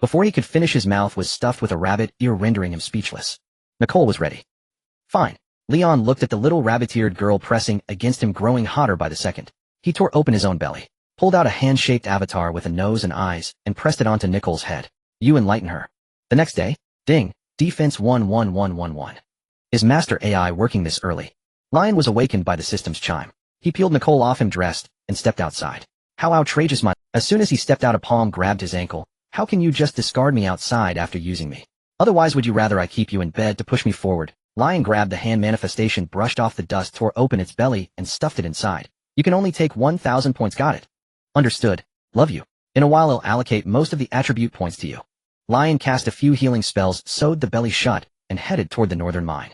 Before he could finish, his mouth was stuffed with a rabbit ear, rendering him speechless. Nicole was ready. Fine. Leon looked at the little rabbit-eared girl pressing against him, growing hotter by the second. He tore open his own belly, pulled out a hand-shaped avatar with a nose and eyes, and pressed it onto Nicole's head. You enlighten her. The next day, ding, defense 11111. Is Master AI working this early? Lion was awakened by the system's chime. He peeled Nicole off him, dressed, and stepped outside. How outrageous, my— As soon as he stepped out, a palm grabbed his ankle. How can you just discard me outside after using me? Otherwise, would you rather I keep you in bed to push me forward? Lion grabbed the hand manifestation, brushed off the dust, tore open its belly, and stuffed it inside. You can only take 1,000 points. Got it. Understood. Love you. In a while I'll allocate most of the attribute points to you. Lion cast a few healing spells, sewed the belly shut, and headed toward the northern mine.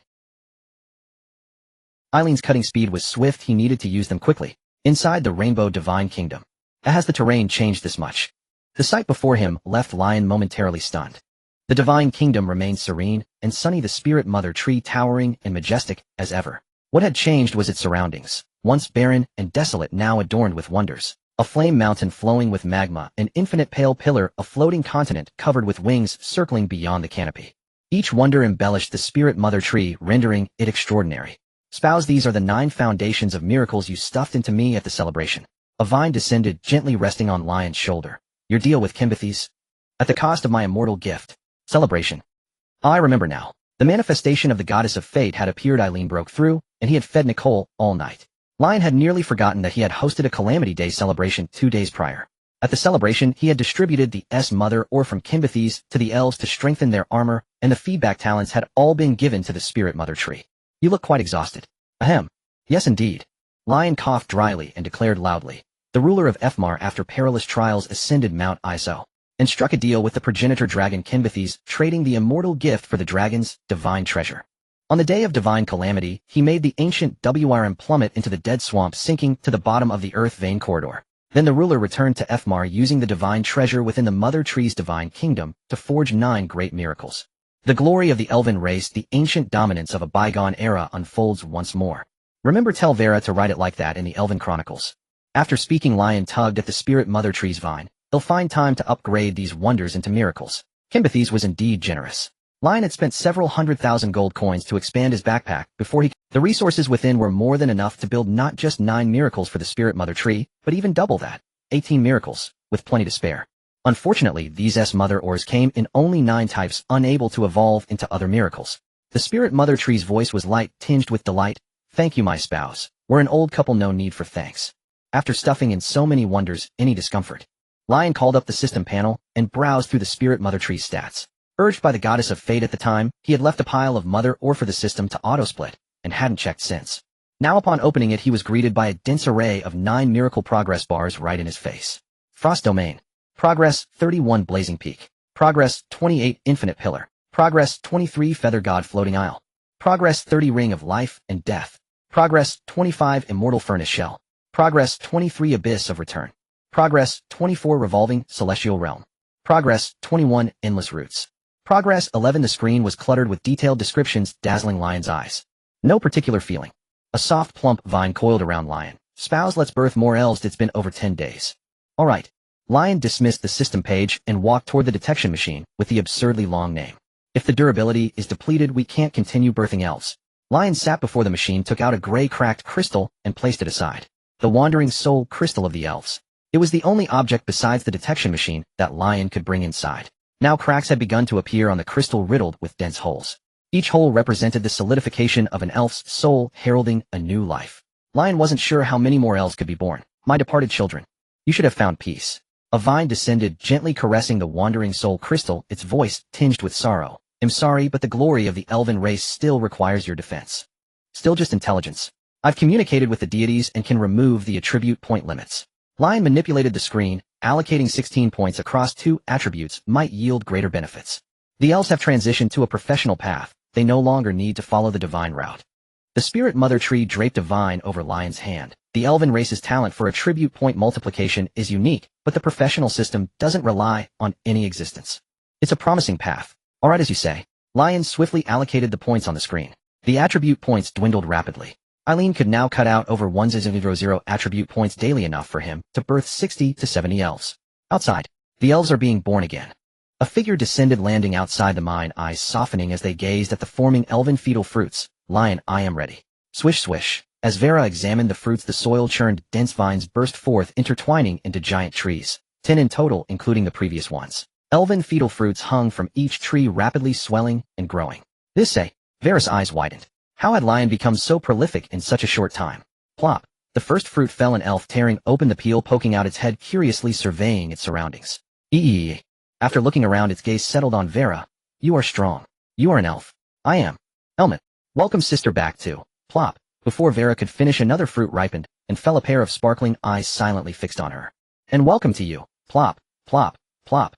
Eileen's cutting speed was swift. He needed to use them quickly. Inside the Rainbow Divine Kingdom. Has the terrain changed this much? The sight before him left Lion momentarily stunned. The Divine Kingdom remained serene and sunny, the Spirit Mother tree towering and majestic as ever. What had changed was its surroundings. Once barren and desolate, now adorned with wonders. A flame mountain flowing with magma, an infinite pale pillar, a floating continent covered with wings circling beyond the canopy. Each wonder embellished the Spirit Mother tree, rendering it extraordinary. Spouse, these are the 9 foundations of miracles you stuffed into me at the celebration. A vine descended, gently resting on Lion's shoulder. Your deal with Kimbathes? At the cost of my immortal gift. Celebration. I remember now. The manifestation of the goddess of fate had appeared. Eileen broke through, and he had fed Nicole all night. Lion had nearly forgotten that he had hosted a Calamity Day celebration 2 days prior. At the celebration, he had distributed the mother ore from Kimbathes to the elves to strengthen their armor, and the feedback talents had all been given to the spirit mother tree. You look quite exhausted. Ahem. Yes, indeed. Lion coughed dryly and declared loudly. The ruler of Ephmar, after perilous trials, ascended Mount Iso and struck a deal with the progenitor dragon Kimbathes, trading the immortal gift for the dragon's divine treasure. On the day of divine calamity, he made the ancient WRM plummet into the dead swamp, sinking to the bottom of the earth vein corridor. Then the ruler returned to Ephmar, using the divine treasure within the mother tree's divine kingdom to forge 9 great miracles. The glory of the elven race, the ancient dominance of a bygone era, unfolds once more. Remember, tell Vera to write it like that in the Elven Chronicles. After speaking, Lion tugged at the spirit mother tree's vine. He'll find time to upgrade these wonders into miracles. Kimbathes was indeed generous. Lion had spent several 100,000 gold coins to expand his backpack before the resources within were more than enough to build not just 9 miracles for the spirit mother tree, but even double that, 18 miracles, with plenty to spare. Unfortunately, these mother ores came in only 9 types, unable to evolve into other miracles. The spirit mother tree's voice was light, tinged with delight. Thank you, my spouse. We're an old couple, no need for thanks. After stuffing in so many wonders, any discomfort? Lion called up the system panel and browsed through the spirit mother tree's stats. Urged by the goddess of fate at the time, he had left a pile of mother ore for the system to auto-split, and hadn't checked since. Now upon opening it, he was greeted by a dense array of 9 miracle progress bars right in his face. Frost Domain. Progress 31 Blazing Peak. Progress 28 Infinite Pillar. Progress 23 Feather God Floating Isle. Progress 30 Ring of Life and Death. Progress 25 Immortal Furnace Shell. Progress 23 Abyss of Return. Progress 24 Revolving Celestial Realm. Progress 21 Endless Roots. Progress 11. The screen was cluttered with detailed descriptions, dazzling Lion's eyes. No particular feeling. A soft, plump vine coiled around Lion. Spouse, let's birth more elves. It's been over 10 days. All right. Lion dismissed the system page and walked toward the detection machine with the absurdly long name. If the durability is depleted, we can't continue birthing elves. Lion sat before the machine, took out a gray cracked crystal, and placed it aside. The wandering soul crystal of the elves. It was the only object besides the detection machine that Lion could bring inside. Now cracks had begun to appear on the crystal, riddled with dense holes. Each hole represented the solidification of an elf's soul, heralding a new life. Lion wasn't sure how many more elves could be born. My departed children. You should have found peace. A vine descended, gently caressing the wandering soul crystal, its voice tinged with sorrow. I'm sorry, but the glory of the elven race still requires your defense. Still just intelligence. I've communicated with the deities and can remove the attribute point limits. Lion manipulated the screen, allocating 16 points across 2 attributes might yield greater benefits. The elves have transitioned to a professional path. They no longer need to follow the divine route. The spirit mother tree draped a vine over Lion's hand. The elven race's talent for attribute point multiplication is unique, but the professional system doesn't rely on any existence. It's a promising path. All right, as you say. Lion swiftly allocated the points on the screen. The attribute points dwindled rapidly. Eileen could now cut out over 1,000 attribute points daily, enough for him to birth 60 to 70 elves. Outside, the elves are being born again. A figure descended, landing outside the mine, eyes softening as they gazed at the forming elven fetal fruits. Lion, I am ready. Swish swish. As Vera examined the fruits, the soil-churned, dense vines burst forth, intertwining into giant trees. 10 in total, including the previous ones. Elven fetal fruits hung from each tree, rapidly swelling and growing. This say, Vera's eyes widened. How had Lion become so prolific in such a short time? Plop. The first fruit fell, an elf tearing open the peel, poking out its head, curiously surveying its surroundings. Eee. After looking around, its gaze settled on Vera. You are strong. You are an elf. I am. Elmet. Welcome, sister, back to. Plop. Before Vera could finish, another fruit ripened, and fell, a pair of sparkling eyes silently fixed on her. And welcome to you. Plop. Plop. Plop.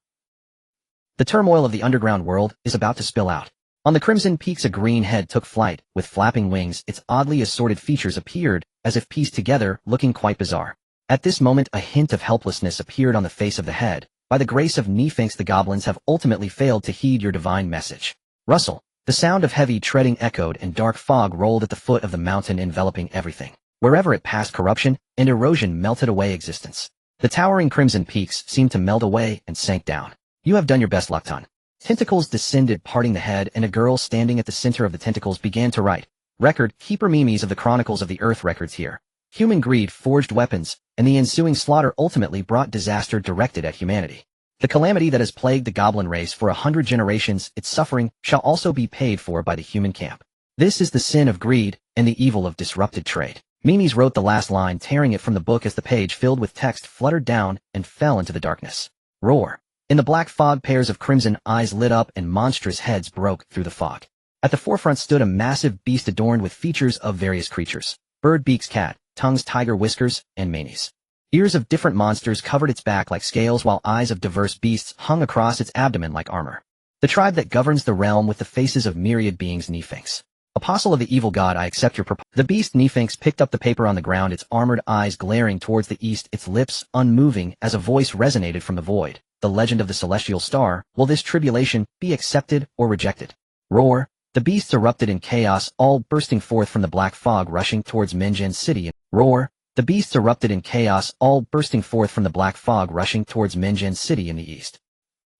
The turmoil of the underground world is about to spill out. On the crimson peaks, a green head took flight. With flapping wings, its oddly assorted features appeared, as if pieced together, looking quite bizarre. At this moment, a hint of helplessness appeared on the face of the head. By the grace of Nephinx, the goblins have ultimately failed to heed your divine message. Rustle. The sound of heavy treading echoed, and dark fog rolled at the foot of the mountain, enveloping everything. Wherever it passed, corruption and erosion melted away existence. The towering crimson peaks seemed to melt away and sank down. You have done your best, Lucton. Tentacles descended, parting the head, and a girl standing at the center of the tentacles began to write. Record keeper memes of the Chronicles of the Earth records here. Human greed forged weapons, and the ensuing slaughter ultimately brought disaster directed at humanity. The calamity that has plagued the goblin race for 100 generations, its suffering, shall also be paid for by the human camp. This is the sin of greed, and the evil of disrupted trade. Memes wrote the last line, tearing it from the book as the page filled with text fluttered down and fell into the darkness. Roar. In the black fog, pairs of crimson eyes lit up and monstrous heads broke through the fog. At the forefront stood a massive beast adorned with features of various creatures. Bird beaks, cat, tongues, tiger whiskers, and manes. Ears of different monsters covered its back like scales, while eyes of diverse beasts hung across its abdomen like armor. The tribe that governs the realm with the faces of myriad beings, Nephinx. Apostle of the evil god, I accept your proposal. The beast Nephinx picked up the paper on the ground, its armored eyes glaring towards the east, its lips unmoving as a voice resonated from the void. The legend of the celestial star, will this tribulation be accepted or rejected? Roar. The beasts erupted in chaos, all bursting forth from the black fog rushing towards Minjin City. Roar. The beasts erupted in chaos, all bursting forth from the black fog rushing towards Minjin City in the east.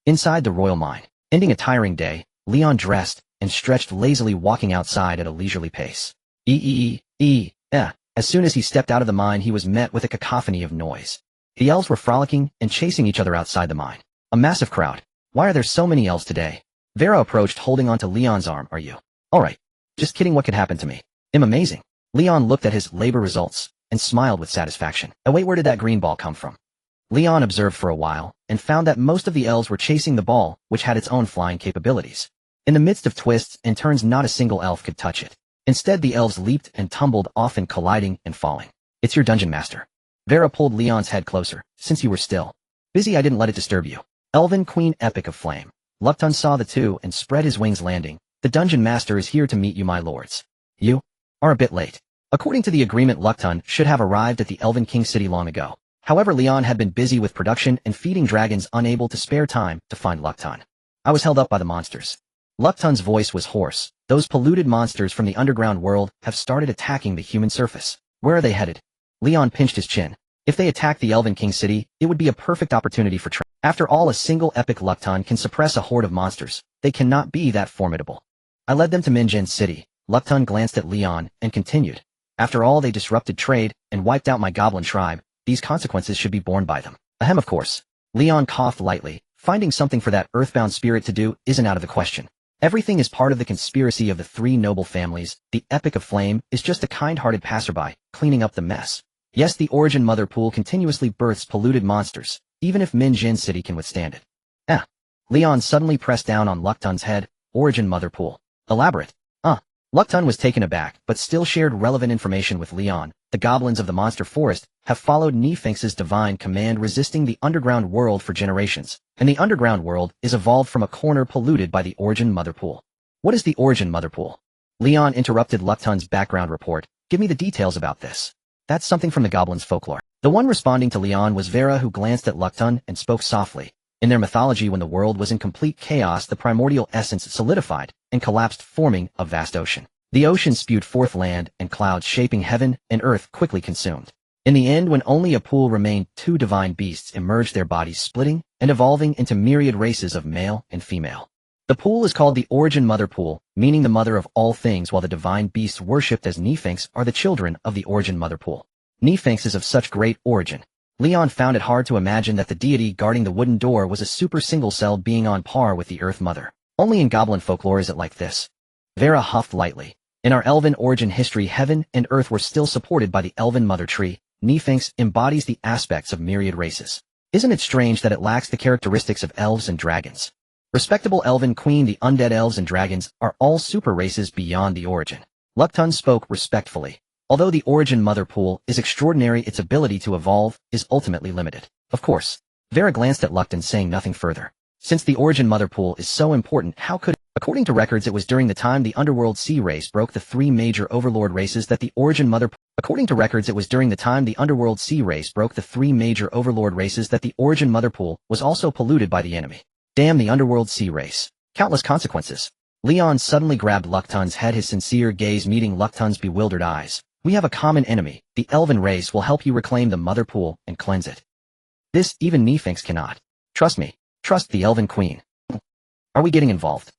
Inside the royal mine, ending a tiring day, Leon dressed and stretched lazily, walking outside at a leisurely pace. As soon as he stepped out of the mine, he was met with a cacophony of noise. The elves were frolicking and chasing each other outside the mine. A massive crowd. Why are there so many elves today? Vera approached, holding onto Leon's arm. Are you alright? Just kidding, what could happen to me? I'm amazing. Leon looked at his labor results and smiled with satisfaction. Oh wait, where did that green ball come from? Leon observed for a while and found that most of the elves were chasing the ball, which had its own flying capabilities. In the midst of twists and turns, not a single elf could touch it. Instead, the elves leaped and tumbled, often colliding and falling. It's your dungeon master. Vera pulled Leon's head closer. Since you were still busy, I didn't let it disturb you. Elven Queen, Epic of Flame. Lukton saw the two and spread his wings, landing. The dungeon master is here to meet you, my lords. You are a bit late. According to the agreement, Lukton should have arrived at the Elven King City long ago. However, Leon had been busy with production and feeding dragons, unable to spare time to find Lukton. I was held up by the monsters. Lukton's voice was hoarse. Those polluted monsters from the underground world have started attacking the human surface. Where are they headed? Leon pinched his chin. If they attack the Elven King City, it would be a perfect opportunity for trade. After all, a single epic Lukton can suppress a horde of monsters. They cannot be that formidable. I led them to Minjin City. Lukton glanced at Leon and continued. After all, they disrupted trade and wiped out my goblin tribe. These consequences should be borne by them. Ahem, of course. Leon coughed lightly. Finding something for that earthbound spirit to do isn't out of the question. Everything is part of the conspiracy of the three noble families. The Epic of Flame is just a kind-hearted passerby, cleaning up the mess. Yes, the Origin Mother Pool continuously births polluted monsters, even if Minjin City can withstand it. Leon suddenly pressed down on Lukton's head. Origin Mother Pool. Elaborate. Lukton was taken aback, but still shared relevant information with Leon. The goblins of the monster forest have followed Nephinx's divine command, resisting the underground world for generations, and the underground world is evolved from a corner polluted by the Origin Mother Pool. What is the Origin Mother Pool? Leon interrupted Lukton's background report. Give me the details about this. That's something from the goblins' folklore. The one responding to Leon was Vera, who glanced at Lukton and spoke softly. In their mythology, when the world was in complete chaos, the primordial essence solidified and collapsed, forming a vast ocean. The ocean spewed forth land and clouds, shaping heaven and earth, quickly consumed. In the end, when only a pool remained, two divine beasts emerged, their bodies splitting and evolving into myriad races of male and female. The pool is called the Origin Mother Pool, meaning the mother of all things, while the divine beasts worshipped as Nephinx are the children of the Origin Mother Pool. Nephinx is of such great origin. Leon found it hard to imagine that the deity guarding the wooden door was a super single-celled being on par with the Earth Mother. Only in goblin folklore is it like this. Vera huffed lightly. In our elven origin history, heaven and earth were still supported by the elven mother tree. Nephinx embodies the aspects of myriad races. Isn't it strange that it lacks the characteristics of elves and dragons? Respectable elven queen, the undead elves and dragons are all super races beyond the origin. Lukton spoke respectfully. Although the Origin Mother Pool is extraordinary, its ability to evolve is ultimately limited. Of course. Vera glanced at Lukton, saying nothing further. Since the Origin Mother Pool is so important, how could... According to records, it was during the time the Underworld Sea race broke the three major overlord races that the Origin Mother... According to records, it was during the time the Underworld Sea race broke the three major overlord races that the Origin Mother Pool was also polluted by the enemy. Damn the Underworld Sea race. Countless consequences. Leon suddenly grabbed Lukton's head, his sincere gaze meeting Lukton's bewildered eyes. We have a common enemy. The elven race will help you reclaim the Mother Pool and cleanse it. This even Nephinx cannot. Trust me. Trust the Elven Queen. Are we getting involved?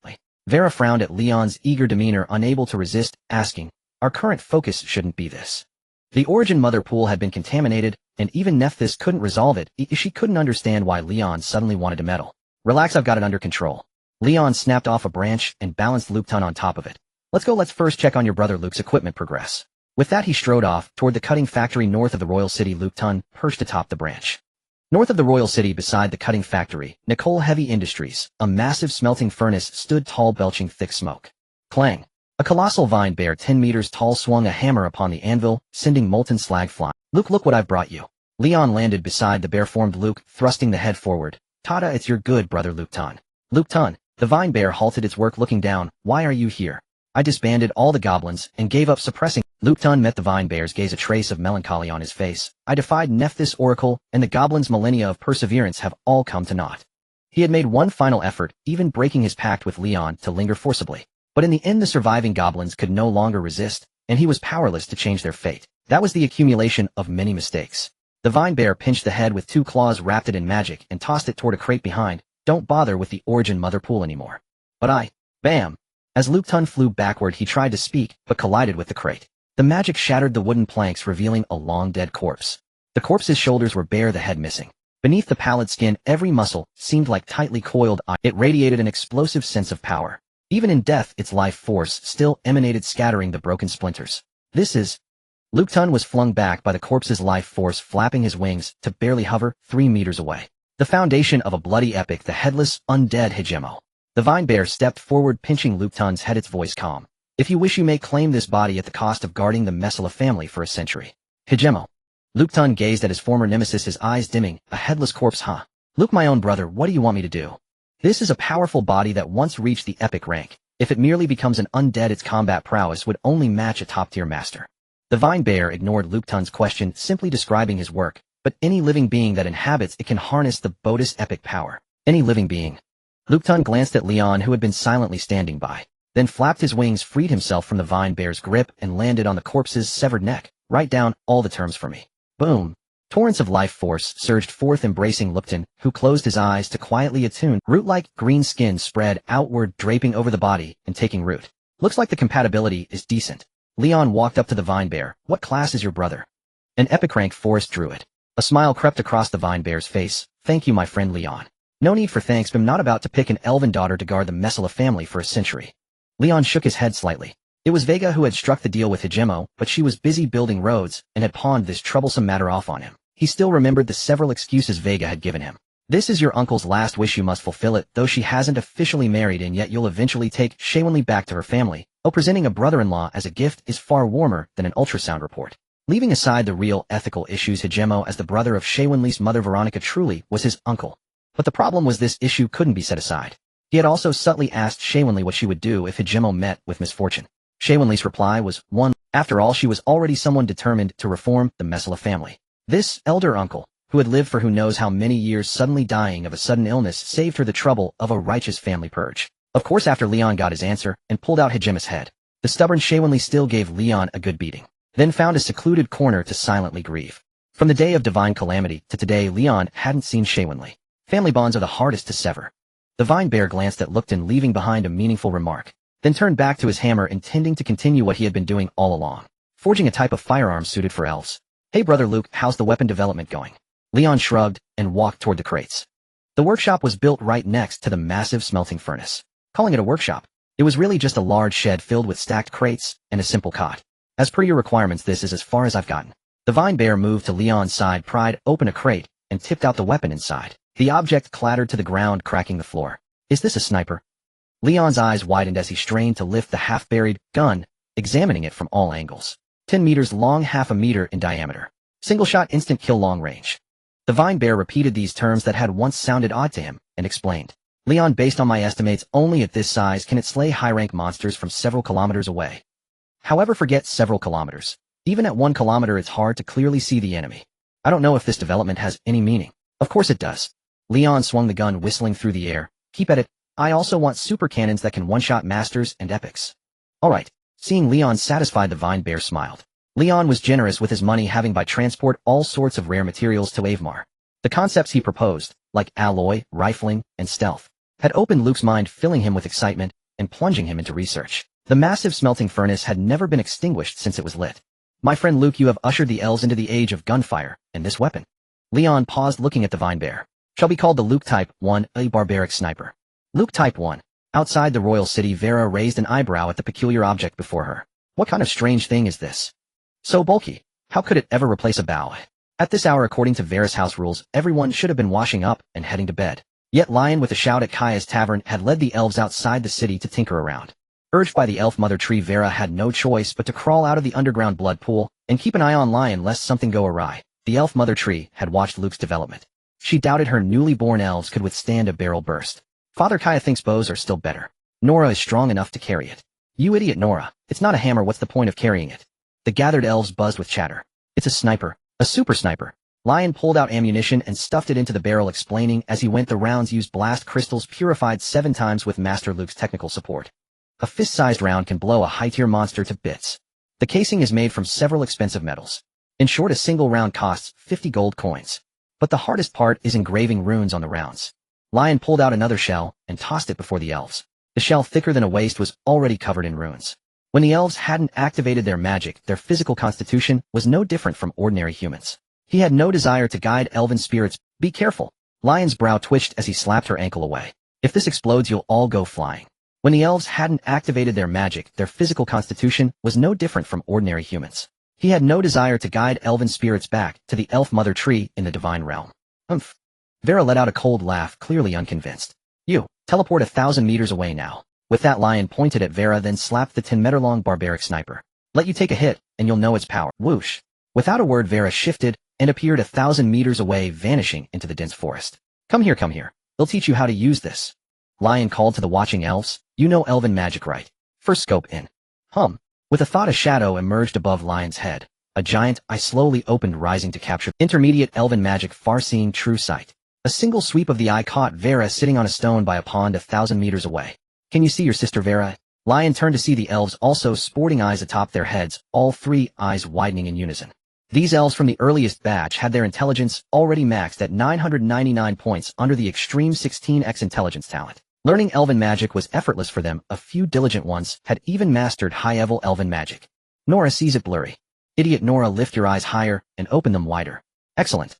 Vera frowned at Leon's eager demeanor, unable to resist, asking, Our current focus shouldn't be this. The origin mother pool had been contaminated, and even Nephthys couldn't resolve it. She couldn't understand why Leon suddenly wanted to meddle. Relax, I've got it under control. Leon snapped off a branch and balanced Luketon on top of it. Let's first check on your brother Luke's equipment progress. With that he strode off toward the cutting factory north of the royal city. Luketon perched atop the branch. North of the royal city beside the cutting factory, Nicole Heavy Industries, a massive smelting furnace stood tall, belching thick smoke. Clang. A colossal vine bear 10 meters tall swung a hammer upon the anvil, sending molten slag flying. Luke, look what I've brought you. Leon landed beside the bear-formed Luke, thrusting the head forward. Tada, it's your good brother Luketon. Luketon. The vine bear halted its work, looking down. Why are you here? I disbanded all the goblins and gave up suppressing. Luketon met the vine bear's gaze, a trace of melancholy on his face. I defied Nephthys Oracle, and the goblins' millennia of perseverance have all come to naught. He had made one final effort, even breaking his pact with Leon, to linger forcibly. But in the end the surviving goblins could no longer resist, and he was powerless to change their fate. That was the accumulation of many mistakes. The vine bear pinched the head with two claws, wrapped it in magic, and tossed it toward a crate behind. Don't bother with the origin mother pool anymore. But Bam! As Luketon flew backward he tried to speak, but collided with the crate. The magic shattered the wooden planks, revealing a long-dead corpse. The corpse's shoulders were bare, the head missing. Beneath the pallid skin, every muscle seemed like tightly coiled iron. It radiated an explosive sense of power. Even in death, its life force still emanated, scattering the broken splinters. This is... Luketon was flung back by the corpse's life force, flapping his wings to barely hover 3 meters away. The foundation of a bloody epic, the headless, undead Hejimo. The vine bear stepped forward, pinching Luketon's head, its voice calm. If you wish, you may claim this body at the cost of guarding the Messala family for a century. Hejimo. Luketon gazed at his former nemesis, his eyes dimming. A headless corpse, huh? Luke, my own brother, what do you want me to do? This is a powerful body that once reached the epic rank. If it merely becomes an undead, its combat prowess would only match a top-tier master. The vine bear ignored Luketon's question, simply describing his work. But any living being that inhabits it can harness the Bodis epic power. Any living being. Luketon glanced at Leon, who had been silently standing by. Then flapped his wings, freed himself from the vine bear's grip, and landed on the corpse's severed neck. Write down all the terms for me. Boom. Torrents of life force surged forth, embracing Luketon, who closed his eyes to quietly attune. Root-like green skin spread outward, draping over the body and taking root. Looks like the compatibility is decent. Leon walked up to the vine bear. What class is your brother? An epic rank forest druid. A smile crept across the vine bear's face. Thank you, my friend Leon. No need for thanks, I'm not about to pick an elven daughter to guard the Messala family for a century. Leon shook his head slightly. It was Vega who had struck the deal with Hejimo, but she was busy building roads and had pawned this troublesome matter off on him. He still remembered the several excuses Vega had given him. This is your uncle's last wish, you must fulfill it, though she hasn't officially married, and yet you'll eventually take Shaywinley back to her family. Oh, presenting a brother-in-law as a gift is far warmer than an ultrasound report. Leaving aside the real ethical issues, Hejimo, as the brother of Shaywinley's mother Veronica, truly was his uncle. But the problem was this issue couldn't be set aside. He had also subtly asked Shaywinley what she would do if Hejimo met with misfortune. Shaywinley's reply was, 1. After all, she was already someone determined to reform the Messala family. This elder uncle, who had lived for who knows how many years, suddenly dying of a sudden illness, saved her the trouble of a righteous family purge. Of course, after Leon got his answer and pulled out Hejimo's head, the stubborn Shaywinley still gave Leon a good beating, then found a secluded corner to silently grieve. From the day of divine calamity to today, Leon hadn't seen Shaywinley. Family bonds are the hardest to sever. The vine bear glanced at Luketon, leaving behind a meaningful remark, then turned back to his hammer, intending to continue what he had been doing all along, forging a type of firearm suited for elves. Hey brother Luke, how's the weapon development going? Leon shrugged and walked toward the crates. The workshop was built right next to the massive smelting furnace. Calling it a workshop, it was really just a large shed filled with stacked crates and a simple cot. As per your requirements, this is as far as I've gotten. The vine bear moved to Leon's side, pried open a crate, and tipped out the weapon inside. The object clattered to the ground, cracking the floor. Is this a sniper? Leon's eyes widened as he strained to lift the half-buried gun, examining it from all angles. 10 meters long, half a meter in diameter. Single shot, instant kill, long range. The vine bear repeated these terms that had once sounded odd to him, and explained. Leon, based on my estimates, only at this size can it slay high-rank monsters from several kilometers away. However, forget several kilometers. Even at 1 kilometer it's hard to clearly see the enemy. I don't know if this development has any meaning. Of course it does. Leon swung the gun, whistling through the air. Keep at it. I also want super cannons that can one-shot masters and epics. Alright. Seeing Leon satisfied, the vine bear smiled. Leon was generous with his money, having by transport all sorts of rare materials to Avemar. The concepts he proposed, like alloy, rifling, and stealth, had opened Luke's mind, filling him with excitement and plunging him into research. The massive smelting furnace had never been extinguished since it was lit. My friend Luke, you have ushered the elves into the age of gunfire, and this weapon. Leon paused looking at the vine bear. Shall be called the Luke Type 1, a barbaric sniper. Luke Type 1. Outside the royal city, Vera raised an eyebrow at the peculiar object before her. What kind of strange thing is this? So bulky. How could it ever replace a bow? At this hour, according to Vera's house rules, everyone should have been washing up and heading to bed. Yet Lion, with a shout at Kaya's tavern, had led the elves outside the city to tinker around. Urged by the elf mother tree, Vera had no choice but to crawl out of the underground blood pool and keep an eye on Lion lest something go awry. The elf mother tree had watched Luke's development. She doubted her newly born elves could withstand a barrel burst. Father Kaya thinks bows are still better. Nora is strong enough to carry it. You idiot, Nora. It's not a hammer. What's the point of carrying it? The gathered elves buzzed with chatter. It's a sniper. A super sniper. Lion pulled out ammunition and stuffed it into the barrel, explaining as he went the rounds used blast crystals purified 7 times with Master Luke's technical support. A fist-sized round can blow a high-tier monster to bits. The casing is made from several expensive metals. In short, a single round costs 50 gold coins. But the hardest part is engraving runes on the rounds. Lion pulled out another shell and tossed it before the elves. The shell, thicker than a waist, was already covered in runes. When the elves hadn't activated their magic, their physical constitution was no different from ordinary humans. He had no desire to guide elven spirits. Be careful. Lion's brow twitched as he slapped her ankle away. If this explodes, you'll all go flying. When the elves hadn't activated their magic, their physical constitution was no different from ordinary humans. He had no desire to guide elven spirits back to the elf mother tree in the divine realm. Humph. Vera let out a cold laugh, clearly unconvinced. You, teleport 1,000 meters away now. With that, Lion pointed at Vera, then slapped the 10-meter-long barbaric sniper. Let you take a hit, and you'll know its power. Whoosh. Without a word, Vera shifted and appeared 1,000 meters away, vanishing into the dense forest. Come here, come here. They'll teach you how to use this. Lion called to the watching elves. You know elven magic, right? First scope in. With a thought, a shadow emerged above Lion's head. A giant eye slowly opened, rising to capture intermediate elven magic, far-seeing true sight. A single sweep of the eye caught Vera sitting on a stone by a pond 1,000 meters away. Can you see your sister, Vera? Lion turned to see the elves also sporting eyes atop their heads, all 3 eyes widening in unison. These elves from the earliest batch had their intelligence already maxed at 999 points under the extreme 16x intelligence talent. Learning elven magic was effortless for them. A few diligent ones had even mastered high-level elven magic. Nora sees it blurry. Idiot Nora, lift your eyes higher and open them wider. Excellent.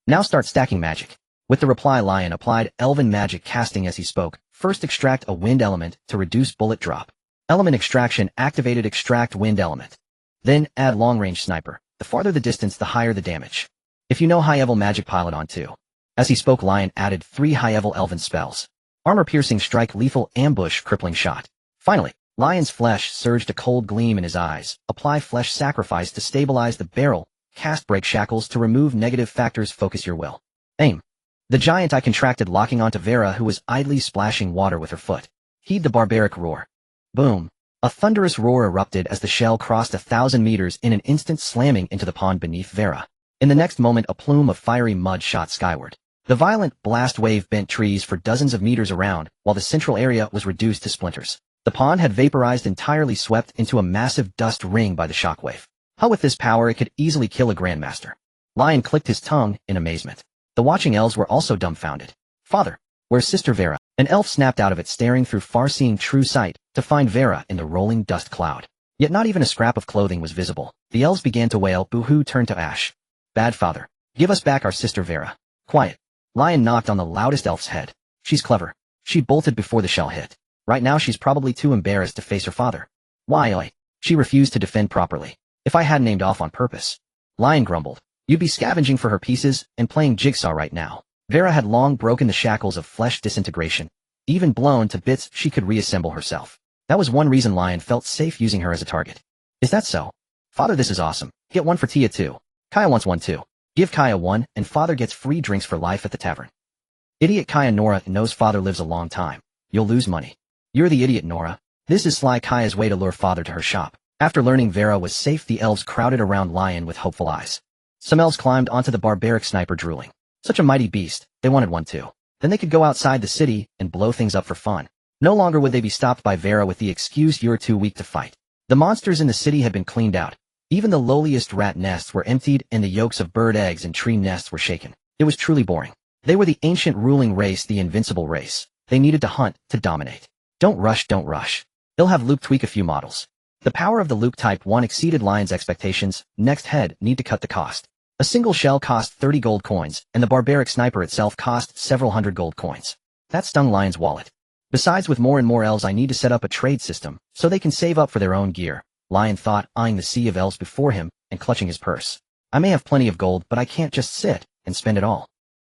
Now start stacking magic. With the reply, Lion applied elven magic casting as he spoke. First, extract a wind element to reduce bullet drop. Element extraction activated. Extract wind element. Then add long-range sniper. The farther the distance, the higher the damage. If you know high-level magic, pile it on too. As he spoke, Lion added 3 high-level elven spells. Armor-piercing strike, lethal ambush, crippling shot. Finally, Lion's flesh surged, a cold gleam in his eyes. Apply flesh sacrifice to stabilize the barrel. Cast break shackles to remove negative factors. Focus your will. Aim. The giant eye contracted, locking onto Vera, who was idly splashing water with her foot. Heed the barbaric roar. Boom. A thunderous roar erupted as the shell crossed 1,000 meters in an instant, slamming into the pond beneath Vera. In the next moment, a plume of fiery mud shot skyward. The violent blast wave bent trees for dozens of meters around, while the central area was reduced to splinters. The pond had vaporized entirely, swept into a massive dust ring by the shockwave. How with this power it could easily kill a grandmaster. Lion clicked his tongue in amazement. The watching elves were also dumbfounded. Father, where's Sister Vera? An elf snapped out of it, staring through far-seeing true sight to find Vera in the rolling dust cloud. Yet not even a scrap of clothing was visible. The elves began to wail. Boo-hoo turned to ash. Bad father. Give us back our sister Vera. Quiet. Lion knocked on the loudest elf's head. She's clever. She bolted before the shell hit. Right now she's probably too embarrassed to face her father. Why? She refused to defend properly. If I hadn't aimed off on purpose. Lion grumbled. You'd be scavenging for her pieces and playing jigsaw right now. Vera had long broken the shackles of flesh disintegration. Even blown to bits, she could reassemble herself. That was one reason Lion felt safe using her as a target. Is that so? Father, this is awesome. Get one for Tia too. Kaya wants one too. Give Kaya one, and father gets free drinks for life at the tavern. Idiot Kaya. Nora knows father lives a long time. You'll lose money. You're the idiot, Nora. This is sly Kaya's way to lure father to her shop. After learning Vera was safe, the elves crowded around Lion with hopeful eyes. Some elves climbed onto the barbaric sniper, drooling. Such a mighty beast, they wanted one too. Then they could go outside the city and blow things up for fun. No longer would they be stopped by Vera with the excuse, you're too weak to fight. The monsters in the city had been cleaned out. Even the lowliest rat nests were emptied and the yolks of bird eggs and tree nests were shaken. It was truly boring. They were the ancient ruling race, the invincible race. They needed to hunt, to dominate. Don't rush, don't rush. He'll have Luke tweak a few models. The power of the Luke Type 1 exceeded Lion's expectations. Next head, need to cut the cost. A single shell cost 30 gold coins, and the barbaric sniper itself cost several hundred gold coins. That stung Lion's wallet. Besides, with more and more elves I need to set up a trade system, so they can save up for their own gear, Lion thought, eyeing the sea of elves before him and clutching his purse. I may have plenty of gold, but I can't just sit and spend it all.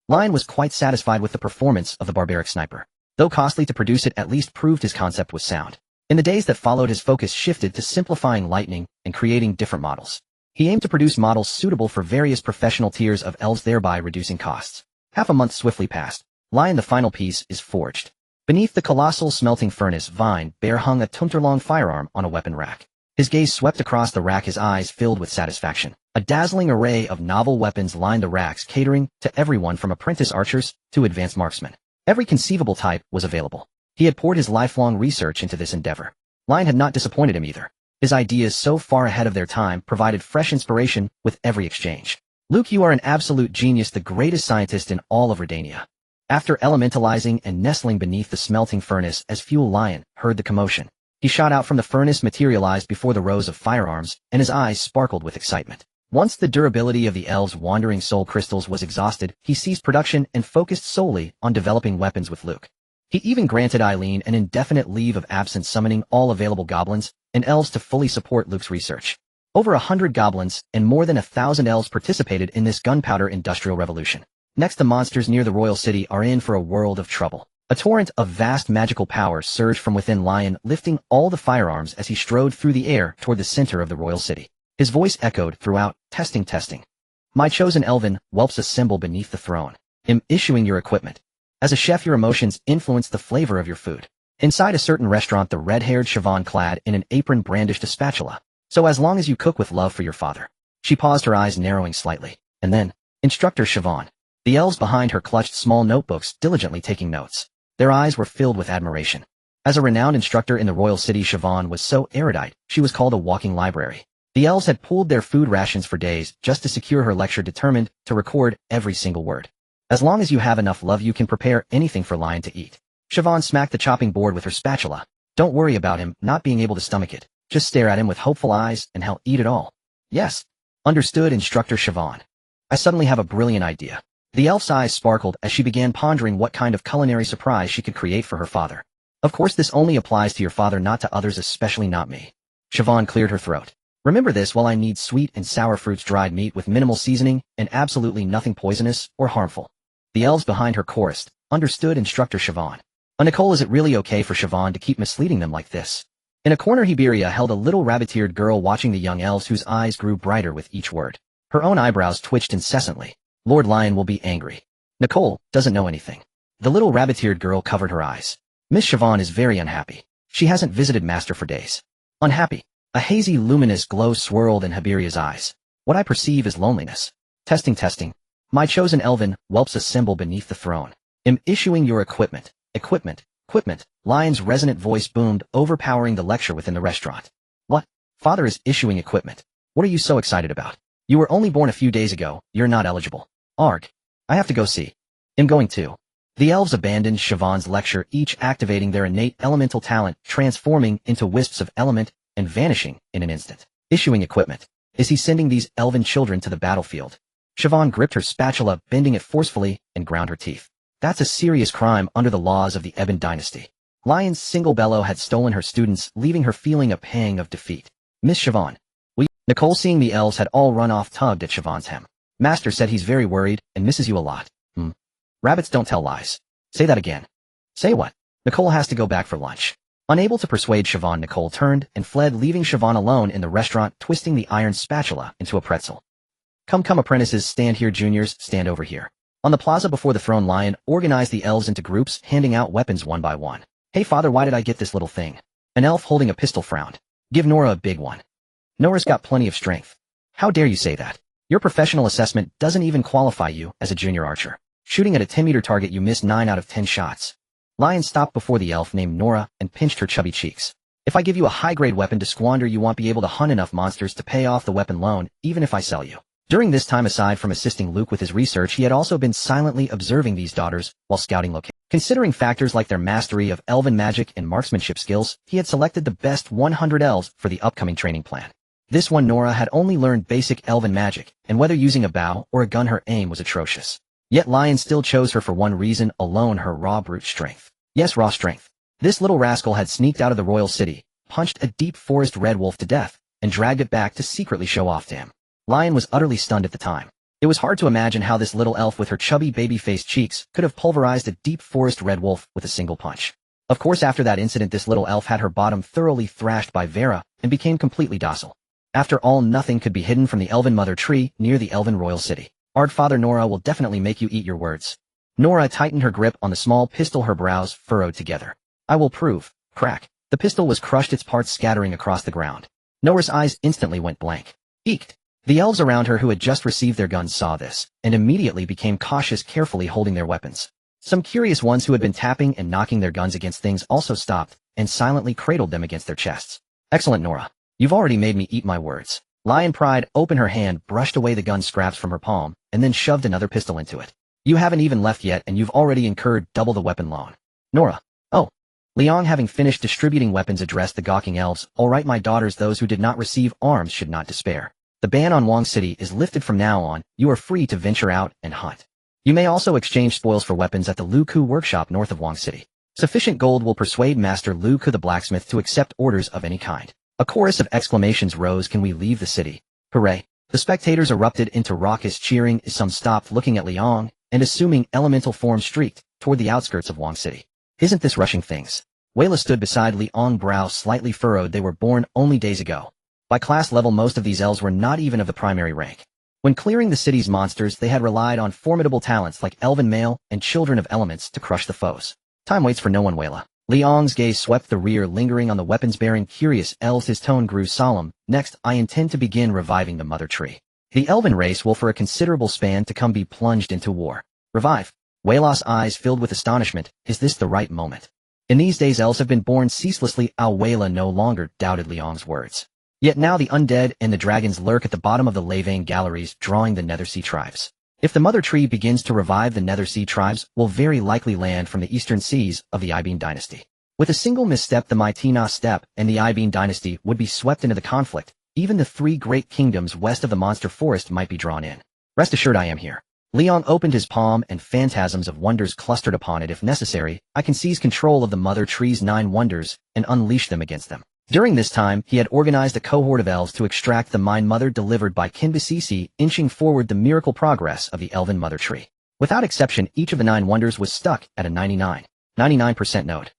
Lion was quite satisfied with the performance of the barbaric sniper. Though costly to produce, it at least proved his concept was sound. In the days that followed, his focus shifted to simplifying lightning and creating different models. He aimed to produce models suitable for various professional tiers of elves, thereby reducing costs. Half a month swiftly passed. Lion, the final piece, is forged. Beneath the colossal smelting furnace, Vine Bear hung a tunter-long firearm on a weapon rack. His gaze swept across the rack, his eyes filled with satisfaction. A dazzling array of novel weapons lined the racks, catering to everyone from apprentice archers to advanced marksmen. Every conceivable type was available. He had poured his lifelong research into this endeavor. Lion had not disappointed him either. His ideas, so far ahead of their time, provided fresh inspiration with every exchange. Luke, you are an absolute genius, the greatest scientist in all of Redania. After elementalizing and nestling beneath the smelting furnace as fuel, Lion heard the commotion. He shot out from the furnace, materialized before the rows of firearms, and his eyes sparkled with excitement. Once the durability of the elves' wandering soul crystals was exhausted, he ceased production and focused solely on developing weapons with Luke. He even granted Eileen an indefinite leave of absence, summoning all available goblins and elves to fully support Luke's research. Over 100 goblins and more than 1,000 elves participated in this gunpowder industrial revolution. Next, the monsters near the royal city are in for a world of trouble. A torrent of vast magical power surged from within Lion, lifting all the firearms as he strode through the air toward the center of the royal city. His voice echoed throughout, testing, testing. My chosen elven whelps assemble beneath the throne. Am issuing your equipment. As a chef, your emotions influence the flavor of your food. Inside a certain restaurant, the red-haired Siobhan, clad in an apron, brandished a spatula. So as long as you cook with love for your father. She paused, her eyes narrowing slightly. And then, Instructor Siobhan. The elves behind her clutched small notebooks, diligently taking notes. Their eyes were filled with admiration. As a renowned instructor in the royal city, Siobhan was so erudite, she was called a walking library. The elves had pooled their food rations for days just to secure her lecture, determined to record every single word. As long as you have enough love, you can prepare anything for Lion to eat. Siobhan smacked the chopping board with her spatula. Don't worry about him not being able to stomach it. Just stare at him with hopeful eyes and he'll eat it all. Yes. Understood, Instructor Siobhan. I suddenly have a brilliant idea. The elf's eyes sparkled as she began pondering what kind of culinary surprise she could create for her father. Of course, this only applies to your father, not to others, especially not me. Siobhan cleared her throat. Remember this, while I need sweet and sour fruits, dried meat with minimal seasoning, and absolutely nothing poisonous or harmful. The elves behind her chorused. Understood, Instructor Siobhan. Nicole, is it really okay for Siobhan to keep misleading them like this? In a corner, Hiberia held a little rabbit-eared girl, watching the young elves, whose eyes grew brighter with each word. Her own eyebrows twitched incessantly. Lord Lion will be angry. Nicole doesn't know anything. The little rabbit-eared girl covered her eyes. Miss Siobhan is very unhappy. She hasn't visited Master for days. Unhappy. A hazy, luminous glow swirled in Hiberia's eyes. What I perceive is loneliness. Testing, testing. My chosen elven whelps assemble beneath the throne. Am issuing your equipment. Equipment. Equipment. Lion's resonant voice boomed, overpowering the lecture within the restaurant. What? Father is issuing equipment. What are you so excited about? You were only born a few days ago. You're not eligible. Arg. I have to go see. I'm going too. The elves abandoned Siobhan's lecture, each activating their innate elemental talent, transforming into wisps of element and vanishing in an instant. Issuing equipment. Is he sending these elven children to the battlefield? Siobhan gripped her spatula, bending it forcefully, and ground her teeth. That's a serious crime under the laws of the Ebon dynasty. Lion's single bellow had stolen her students, leaving her feeling a pang of defeat. Miss Siobhan. Nicole, seeing the elves had all run off, tugged at Siobhan's hem. Master said he's very worried and misses you a lot. Rabbits don't tell lies. Say that again. Say what? Nicole has to go back for lunch. Unable to persuade Siobhan, Nicole turned and fled, leaving Siobhan alone in the restaurant, twisting the iron spatula into a pretzel. Come, come, apprentices, stand here, juniors, stand over here. On the plaza before the throne, Lion organized the elves into groups, handing out weapons one by one. Hey father, why did I get this little thing? An elf holding a pistol frowned. Give Nora a big one. Nora's got plenty of strength. How dare you say that? Your professional assessment doesn't even qualify you as a junior archer. Shooting at a 10-meter target, you missed 9 out of 10 shots. Lion stopped before the elf named Nora and pinched her chubby cheeks. If I give you a high-grade weapon to squander, you won't be able to hunt enough monsters to pay off the weapon loan, even if I sell you. During this time, aside from assisting Luke with his research, he had also been silently observing these daughters while scouting locations. Considering factors like their mastery of elven magic and marksmanship skills, he had selected the best 100 elves for the upcoming training plan. This one, Nora, had only learned basic elven magic, and whether using a bow or a gun, her aim was atrocious. Yet Lion still chose her for one reason alone: her raw brute strength. Yes, raw strength. This little rascal had sneaked out of the royal city, punched a deep forest red wolf to death, and dragged it back to secretly show off to him. Lion was utterly stunned at the time. It was hard to imagine how this little elf with her chubby baby-faced cheeks could have pulverized a deep forest red wolf with a single punch. Of course, after that incident, this little elf had her bottom thoroughly thrashed by Vera and became completely docile. After all, nothing could be hidden from the elven mother tree near the elven royal city. Art Father Nora will definitely make you eat your words. Nora tightened her grip on the small pistol, her brows furrowed together. I will prove. Crack. The pistol was crushed, its parts scattering across the ground. Nora's eyes instantly went blank. Eeked. The elves around her who had just received their guns saw this, and immediately became cautious, carefully holding their weapons. Some curious ones who had been tapping and knocking their guns against things also stopped, and silently cradled them against their chests. Excellent, Nora. You've already made me eat my words. Lion Pride opened her hand, brushed away the gun scraps from her palm, and then shoved another pistol into it. You haven't even left yet, and you've already incurred double the weapon loan. Nora. Oh. Liang, having finished distributing weapons, addressed the gawking elves. All right, my daughters, those who did not receive arms should not despair. The ban on Wong City is lifted from now on. You are free to venture out and hunt. You may also exchange spoils for weapons at the Lu Ku workshop north of Wong City. Sufficient gold will persuade Master Lu Ku the blacksmith to accept orders of any kind. A chorus of exclamations rose. Can we leave the city? Hooray. The spectators erupted into raucous cheering as some stopped looking at Liang, and assuming elemental form streaked toward the outskirts of Wong City. Isn't this rushing things? Weila stood beside Liang, brow slightly furrowed. They were born only days ago. By class level, most of these elves were not even of the primary rank. When clearing the city's monsters, they had relied on formidable talents like elven male and children of elements to crush the foes. Time waits for no one, Weila. Liang's gaze swept the rear, lingering on the weapons-bearing curious elves. His tone grew solemn. Next, I intend to begin reviving the mother tree. The elven race will for a considerable span to come be plunged into war. Revive. Weila's eyes filled with astonishment. Is this the right moment? In these days, elves have been born ceaselessly. Weila no longer doubted Liang's words. Yet now the undead and the dragons lurk at the bottom of the Lavane galleries, drawing the Nethersea tribes. If the mother tree begins to revive, the Nethersea tribes will very likely land from the eastern seas of the Ibeen dynasty. With a single misstep, the Maitina steppe and the Ibeen dynasty would be swept into the conflict. Even the three great kingdoms west of the monster forest might be drawn in. Rest assured, I am here. Liang opened his palm, and phantasms of wonders clustered upon it. If necessary, I can seize control of the mother tree's 9 wonders and unleash them against them. During this time, he had organized a cohort of elves to extract the Mind Mother delivered by Kinbasisi, inching forward the miracle progress of the elven mother tree. Without exception, each of the 9 wonders was stuck at a 99% node.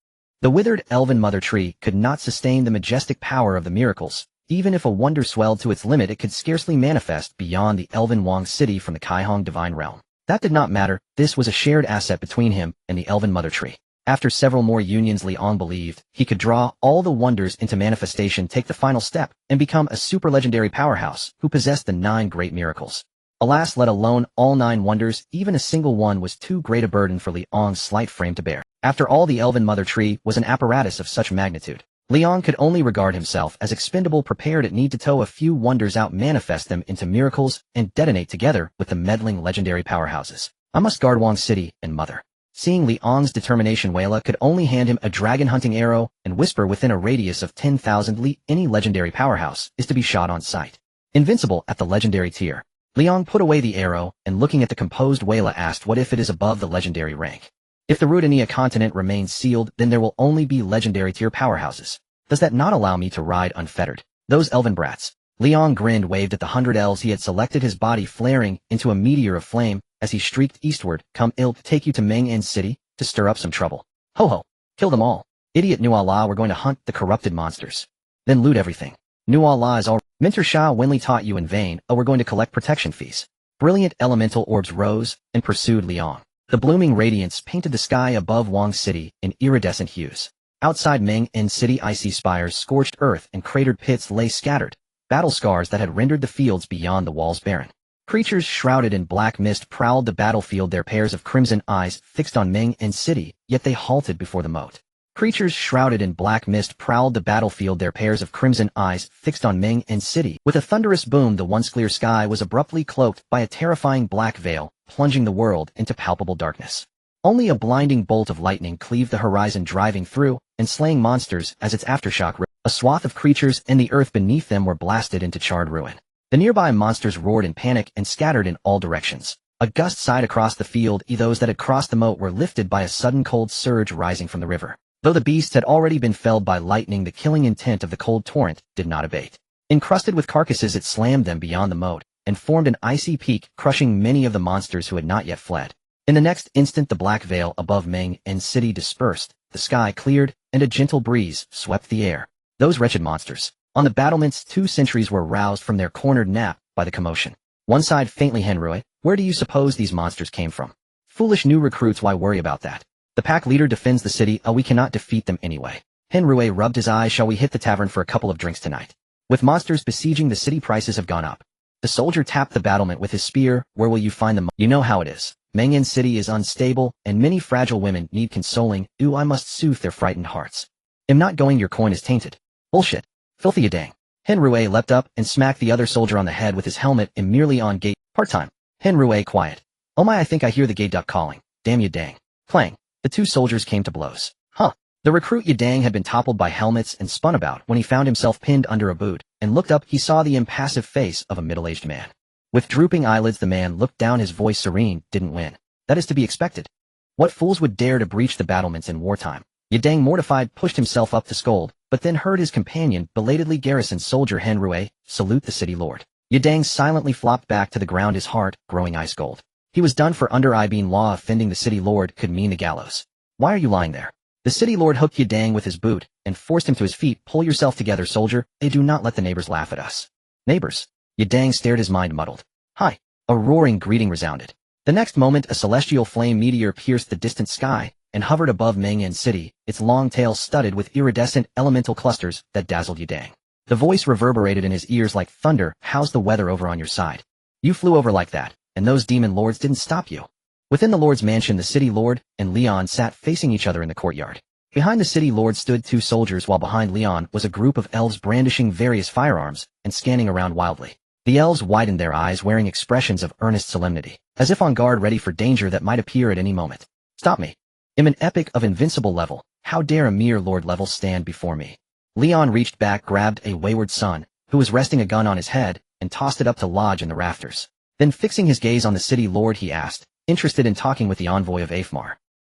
The withered elven mother tree could not sustain the majestic power of the miracles. Even if a wonder swelled to its limit, it could scarcely manifest beyond the elven Wong City from the Kaihong divine realm. That did not matter. This was a shared asset between him and the elven mother tree. After several more unions, Liang believed he could draw all the wonders into manifestation, take the final step, and become a super-legendary powerhouse who possessed the 9 great miracles. Alas, let alone all 9 wonders, even a single one was too great a burden for Liang's slight frame to bear. After all, the elven mother tree was an apparatus of such magnitude. Liang could only regard himself as expendable, prepared at need to tow a few wonders out, manifest them into miracles, and detonate together with the meddling legendary powerhouses. I must guard Wong City and Mother. Seeing Liang's determination, Weila could only hand him a dragon-hunting arrow and whisper, within a radius of 10,000 li, any legendary powerhouse is to be shot on sight. Invincible at the legendary tier. Liang put away the arrow, and looking at the composed Weila asked, what if it is above the legendary rank? If the Rudania continent remains sealed, then there will only be legendary tier powerhouses. Does that not allow me to ride unfettered? Those elven brats. Liang grinned, waved at the 100 elves he had selected, his body flaring into a meteor of flame as he streaked eastward. Come, ill take you to Meng En City to stir up some trouble. Ho ho, kill them all. Idiot Nuala, we're going to hunt the corrupted monsters. Then loot everything. Nuala is all. Minter Shah Wenli taught you in vain. Oh, we're going to collect protection fees. Brilliant elemental orbs rose and pursued Liang. The blooming radiance painted the sky above Wong City in iridescent hues. Outside Meng En City, icy spires, scorched earth, and cratered pits lay scattered, battle scars that had rendered the fields beyond the walls barren. Creatures shrouded in black mist prowled the battlefield, their pairs of crimson eyes fixed on Meng En City, yet they halted before the moat. Creatures shrouded in black mist prowled the battlefield, their pairs of crimson eyes fixed on Ming and City. With a thunderous boom, the once clear sky was abruptly cloaked by a terrifying black veil, plunging the world into palpable darkness. Only a blinding bolt of lightning cleaved the horizon, driving through and slaying monsters as its aftershock ripped. A swath of creatures and the earth beneath them were blasted into charred ruin. The nearby monsters roared in panic and scattered in all directions. A gust sighed across the field, those that had crossed the moat were lifted by a sudden cold surge rising from the river. Though the beasts had already been felled by lightning, the killing intent of the cold torrent did not abate. Encrusted with carcasses, it slammed them beyond the moat and formed an icy peak, crushing many of the monsters who had not yet fled. In the next instant, the black veil above Ming and City dispersed, the sky cleared, and a gentle breeze swept the air. Those wretched monsters. On the battlements, 2 sentries were roused from their cornered nap by the commotion. One sighed faintly. Henrui, where do you suppose these monsters came from? Foolish new recruits, why worry about that? The pack leader defends the city. We cannot defeat them anyway. Henrui rubbed his eyes. Shall we hit the tavern for a couple of drinks tonight? With monsters besieging the city, prices have gone up. The soldier tapped the battlement with his spear. Where will you find them? You know how it is. Meng'an City is unstable, and many fragile women need consoling. I must soothe their frightened hearts. Am not going. Your coin is tainted. Bullshit. Filthy Yidang. Henrui leapt up and smacked the other soldier on the head with his helmet. Merely on gate. Part-time. Henrui, quiet. Oh my, I think I hear the gate duck calling. Damn Yidang. Clang. The 2 soldiers came to blows. Huh. The recruit Yidang had been toppled by helmets and spun about when he found himself pinned under a boot, and looked up. He saw the impassive face of a middle-aged man. With drooping eyelids, the man looked down, his voice serene. Didn't win. That is to be expected. What fools would dare to breach the battlements in wartime? Yidang, mortified, pushed himself up to scold, but then heard his companion, belatedly garrison soldier Henrui, salute the city lord. Yidang silently flopped back to the ground, his heart growing ice cold. He was done for. Under Ibeen law, offending the city lord could mean the gallows. Why are you lying there? The city lord hooked Yidang with his boot and forced him to his feet. Pull yourself together, soldier. Do not let the neighbors laugh at us. Neighbors? Yidang stared, his mind muddled. Hi. A roaring greeting resounded. The next moment, a celestial flame meteor pierced the distant sky and hovered above Meng'an City, its long tail studded with iridescent elemental clusters that dazzled Yidang. The voice reverberated in his ears like thunder. How's the weather over on your side? You flew over like that, and those demon lords didn't stop you. Within the lord's mansion, the city lord and Leon sat facing each other in the courtyard. Behind the city lord stood 2 soldiers, while behind Leon was a group of elves brandishing various firearms and scanning around wildly. The elves widened their eyes, wearing expressions of earnest solemnity, as if on guard, ready for danger that might appear at any moment. Stop me. I'm an epic of invincible level. How dare a mere lord level stand before me? Leon reached back, grabbed a wayward son, who was resting a gun on his head, and tossed it up to lodge in the rafters. Then, fixing his gaze on the city lord, he asked, interested in talking with the envoy of Afmar,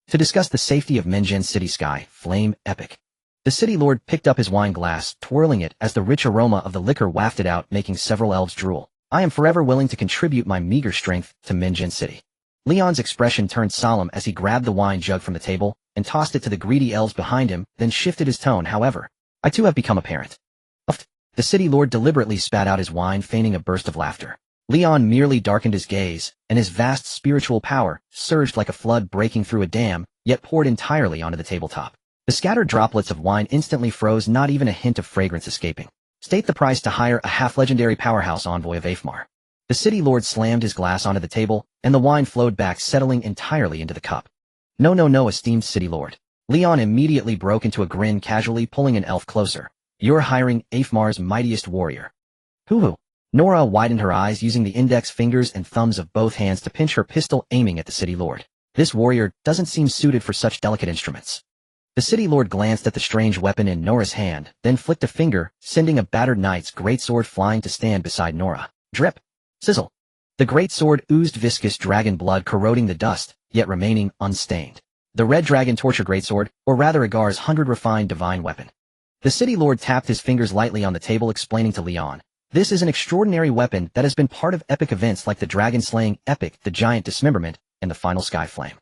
to discuss the safety of Meng'an City sky, flame, epic. The city lord picked up his wine glass, twirling it as the rich aroma of the liquor wafted out, making several elves drool. I am forever willing to contribute my meager strength to Meng'an City. Leon's expression turned solemn as he grabbed the wine jug from the table and tossed it to the greedy elves behind him, then shifted his tone. However, I too have become a parent. Uft. The city lord deliberately spat out his wine, feigning a burst of laughter. Leon merely darkened his gaze, and his vast spiritual power surged like a flood breaking through a dam, yet poured entirely onto the tabletop. The scattered droplets of wine instantly froze, not even a hint of fragrance escaping. State the price to hire a half-legendary powerhouse envoy of Afmar. The city lord slammed his glass onto the table, and the wine flowed back, settling entirely into the cup. No, esteemed city lord. Leon immediately broke into a grin, casually pulling an elf closer. You're hiring Afmar's mightiest warrior. Hoo-hoo. Nora widened her eyes, using the index fingers and thumbs of both hands to pinch her pistol, aiming at the city lord. This warrior doesn't seem suited for such delicate instruments. The city lord glanced at the strange weapon in Nora's hand, then flicked a finger, sending a battered knight's greatsword flying to stand beside Nora. Drip. Sizzle. The greatsword oozed viscous dragon blood, corroding the dust, yet remaining unstained. The red dragon torture greatsword, or rather Agar's 100 refined divine weapon. The city lord tapped his fingers lightly on the table, explaining to Leon, this is an extraordinary weapon that has been part of epic events like the dragon-slaying epic, the giant dismemberment, and the final sky flame.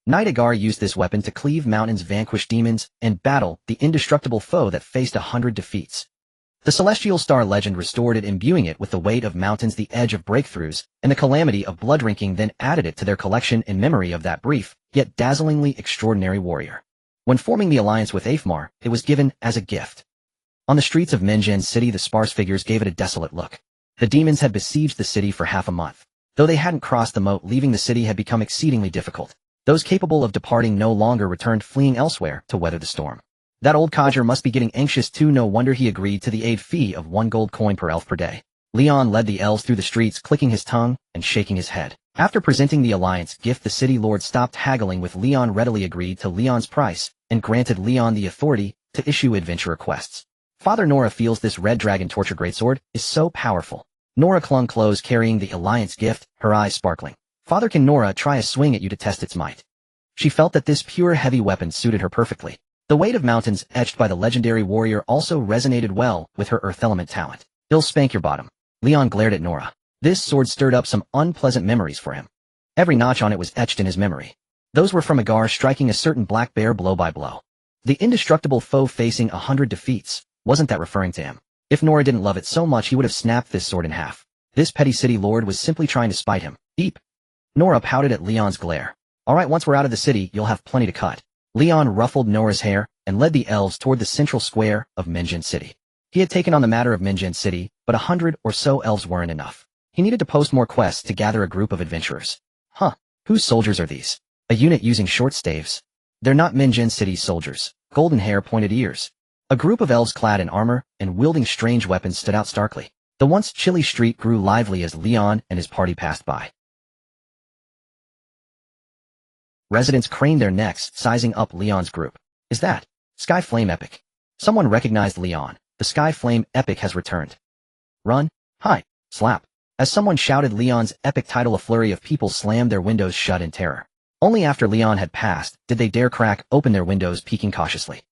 Knight Agar used this weapon to cleave mountains, vanquish demons, and battle the indestructible foe that faced 100 defeats. The celestial star legend restored it, imbuing it with the weight of mountains, the edge of breakthroughs, and the calamity of blood-drinking, then added it to their collection in memory of that brief, yet dazzlingly extraordinary warrior. When forming the alliance with Afmar, it was given as a gift. On the streets of Meng'an City, the sparse figures gave it a desolate look. The demons had besieged the city for half a month. Though they hadn't crossed the moat, leaving the city had become exceedingly difficult. Those capable of departing no longer returned, fleeing elsewhere to weather the storm. That old codger must be getting anxious too. No wonder he agreed to the aid fee of 1 gold coin per elf per day. Leon led the elves through the streets, clicking his tongue and shaking his head. After presenting the alliance gift, the city lord stopped haggling with Leon, readily agreed to Leon's price, and granted Leon the authority to issue adventurer quests. Father Nora feels this red dragon torture greatsword is so powerful. Nora clung close, carrying the alliance gift, her eyes sparkling. Father, can Nora try a swing at you to test its might? She felt that this pure heavy weapon suited her perfectly. The weight of mountains etched by the legendary warrior also resonated well with her earth element talent. He'll spank your bottom. Leon glared at Nora. This sword stirred up some unpleasant memories for him. Every notch on it was etched in his memory. Those were from Agar striking a certain black bear blow by blow. The indestructible foe facing 100 defeats. Wasn't that referring to him? If Nora didn't love it so much, he would have snapped this sword in half. This petty city lord was simply trying to spite him. Eep. Nora pouted at Leon's glare. All right, once we're out of the city, you'll have plenty to cut. Leon ruffled Nora's hair and led the elves toward the central square of Minjin City. He had taken on the matter of Minjin City, but 100 or so elves weren't enough. He needed to post more quests to gather a group of adventurers. Huh. Whose soldiers are these? A unit using short staves? They're not Minjin City's soldiers. Golden hair, pointed ears. A group of elves clad in armor and wielding strange weapons stood out starkly. The once chilly street grew lively as Leon and his party passed by. Residents craned their necks, sizing up Leon's group. Is that Sky Flame Epic? Someone recognized Leon. The Sky Flame Epic has returned. Run, hide, slap. As someone shouted Leon's epic title, a flurry of people slammed their windows shut in terror. Only after Leon had passed did they dare crack open their windows, peeking cautiously.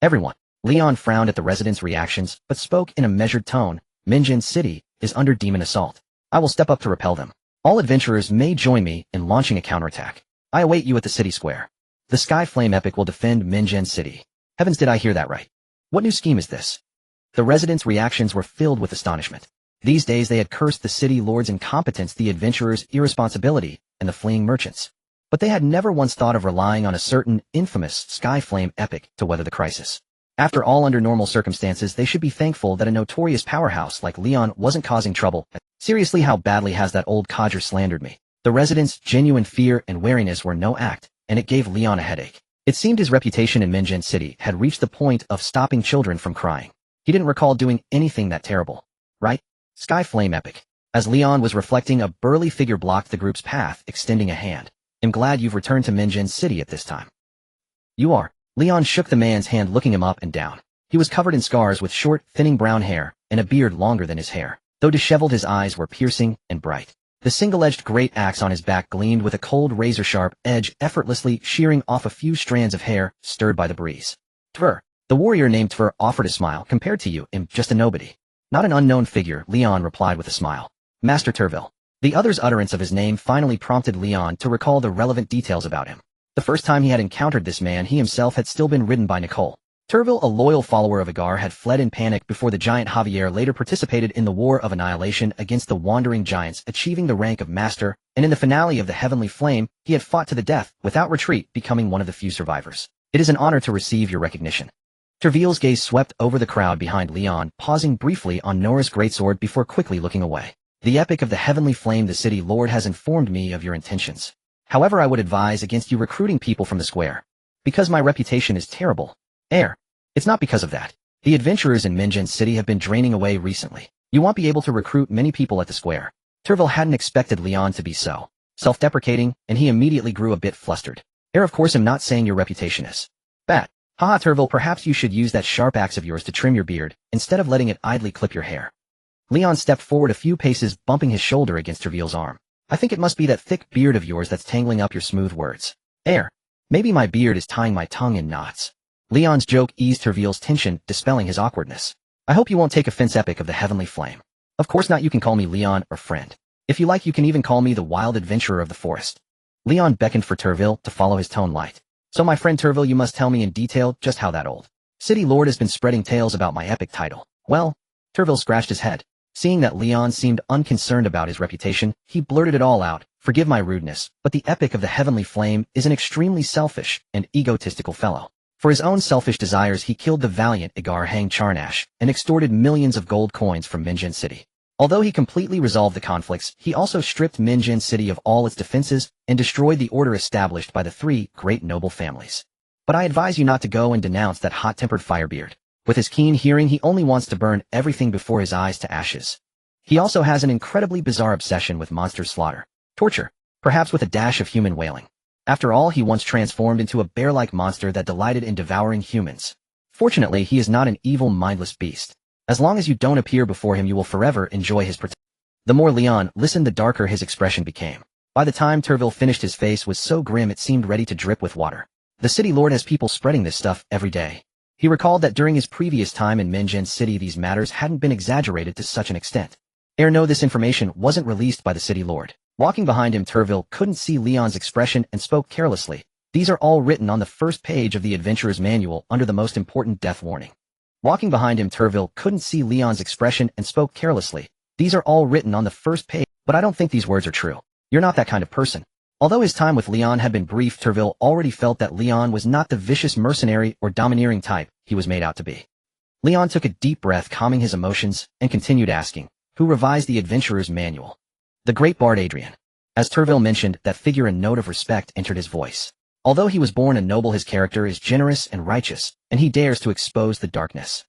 Everyone. Leon frowned at the residents' reactions, but spoke in a measured tone. Minjin City is under demon assault. I will step up to repel them. All adventurers may join me in launching a counterattack. I await you at the city square. The Sky Flame Epic will defend Minjin City. Heavens, did I hear that right? What new scheme is this? The residents' reactions were filled with astonishment. These days they had cursed the city lord's incompetence, the adventurers' irresponsibility, and the fleeing merchants. But they had never once thought of relying on a certain infamous Sky Flame Epic to weather the crisis. After all, under normal circumstances, they should be thankful that a notorious powerhouse like Leon wasn't causing trouble. Seriously, how badly has that old codger slandered me? The residents' genuine fear and wariness were no act, and it gave Leon a headache. It seemed his reputation in Minjin City had reached the point of stopping children from crying. He didn't recall doing anything that terrible. Right? Sky Flame Epic. As Leon was reflecting, a burly figure blocked the group's path, extending a hand. I'm glad you've returned to Minjin City at this time. You are. Leon shook the man's hand, looking him up and down. He was covered in scars with short, thinning brown hair, and a beard longer than his hair. Though disheveled, his eyes were piercing and bright. The single-edged great axe on his back gleamed with a cold razor-sharp edge, effortlessly shearing off a few strands of hair stirred by the breeze. Tvr. The warrior named Tvr offered a smile. Compared to you, I'm just a nobody. Not an unknown figure, Leon replied with a smile. Master Turville. The other's utterance of his name finally prompted Leon to recall the relevant details about him. The first time he had encountered this man, he himself had still been ridden by Nicole. Turville, a loyal follower of Agar, had fled in panic before the giant Javier later participated in the War of Annihilation against the Wandering Giants, achieving the rank of Master, and in the finale of the Heavenly Flame, he had fought to the death, without retreat, becoming one of the few survivors. It is an honor to receive your recognition. Turville's gaze swept over the crowd behind Leon, pausing briefly on Nora's greatsword before quickly looking away. The epic of the Heavenly Flame, the city lord has informed me of your intentions. However, I would advise against you recruiting people from the square. Because my reputation is terrible. It's not because of that. The adventurers in Minjin City have been draining away recently. You won't be able to recruit many people at the square. Turville hadn't expected Leon to be so self-deprecating, and he immediately grew a bit flustered. Of course, I'm not saying your reputation is bad. Haha, Turville, perhaps you should use that sharp axe of yours to trim your beard, instead of letting it idly clip your hair. Leon stepped forward a few paces, bumping his shoulder against Turville's arm. I think it must be that thick beard of yours that's tangling up your smooth words. Maybe my beard is tying my tongue in knots. Leon's joke eased Turville's tension, dispelling his awkwardness. I hope you won't take offense, epic of the Heavenly Flame. Of course not, you can call me Leon or friend. If you like, you can even call me the wild adventurer of the forest. Leon beckoned for Turville to follow his tone light. So my friend Turville, you must tell me in detail just how that old city lord has been spreading tales about my epic title. Well, Turville scratched his head. Seeing that Leon seemed unconcerned about his reputation, he blurted it all out. Forgive my rudeness, but the epic of the Heavenly Flame is an extremely selfish and egotistical fellow. For his own selfish desires, he killed the valiant Agar Hang Charnash and extorted millions of gold coins from Minjin City. Although he completely resolved the conflicts, he also stripped Minjin City of all its defenses and destroyed the order established by the three great noble families. But I advise you not to go and denounce that hot-tempered firebeard. With his keen hearing, he only wants to burn everything before his eyes to ashes. He also has an incredibly bizarre obsession with monster slaughter, torture, perhaps with a dash of human wailing. After all, he once transformed into a bear-like monster that delighted in devouring humans. Fortunately, he is not an evil, mindless beast. As long as you don't appear before him, you will forever enjoy his protection. The more Leon listened, the darker his expression became. By the time Turville finished, his face was so grim it seemed ready to drip with water. The city lord has people spreading this stuff every day. He recalled that during his previous time in Minjin City, these matters hadn't been exaggerated to such an extent. This information wasn't released by the city lord. Walking behind him, Turville couldn't see Leon's expression and spoke carelessly. These are all written on the first page of the adventurer's manual under the most important death warning. Walking behind him, Turville couldn't see Leon's expression and spoke carelessly. These are all written on the first page, but I don't think these words are true. You're not that kind of person. Although his time with Leon had been brief, Turville already felt that Leon was not the vicious mercenary or domineering type he was made out to be. Leon took a deep breath, calming his emotions, and continued asking, "Who revised the adventurer's manual?" "The great bard Adrian." As Turville mentioned that figure, a note of respect entered his voice. Although he was born a noble, his character is generous and righteous, and he dares to expose the darkness.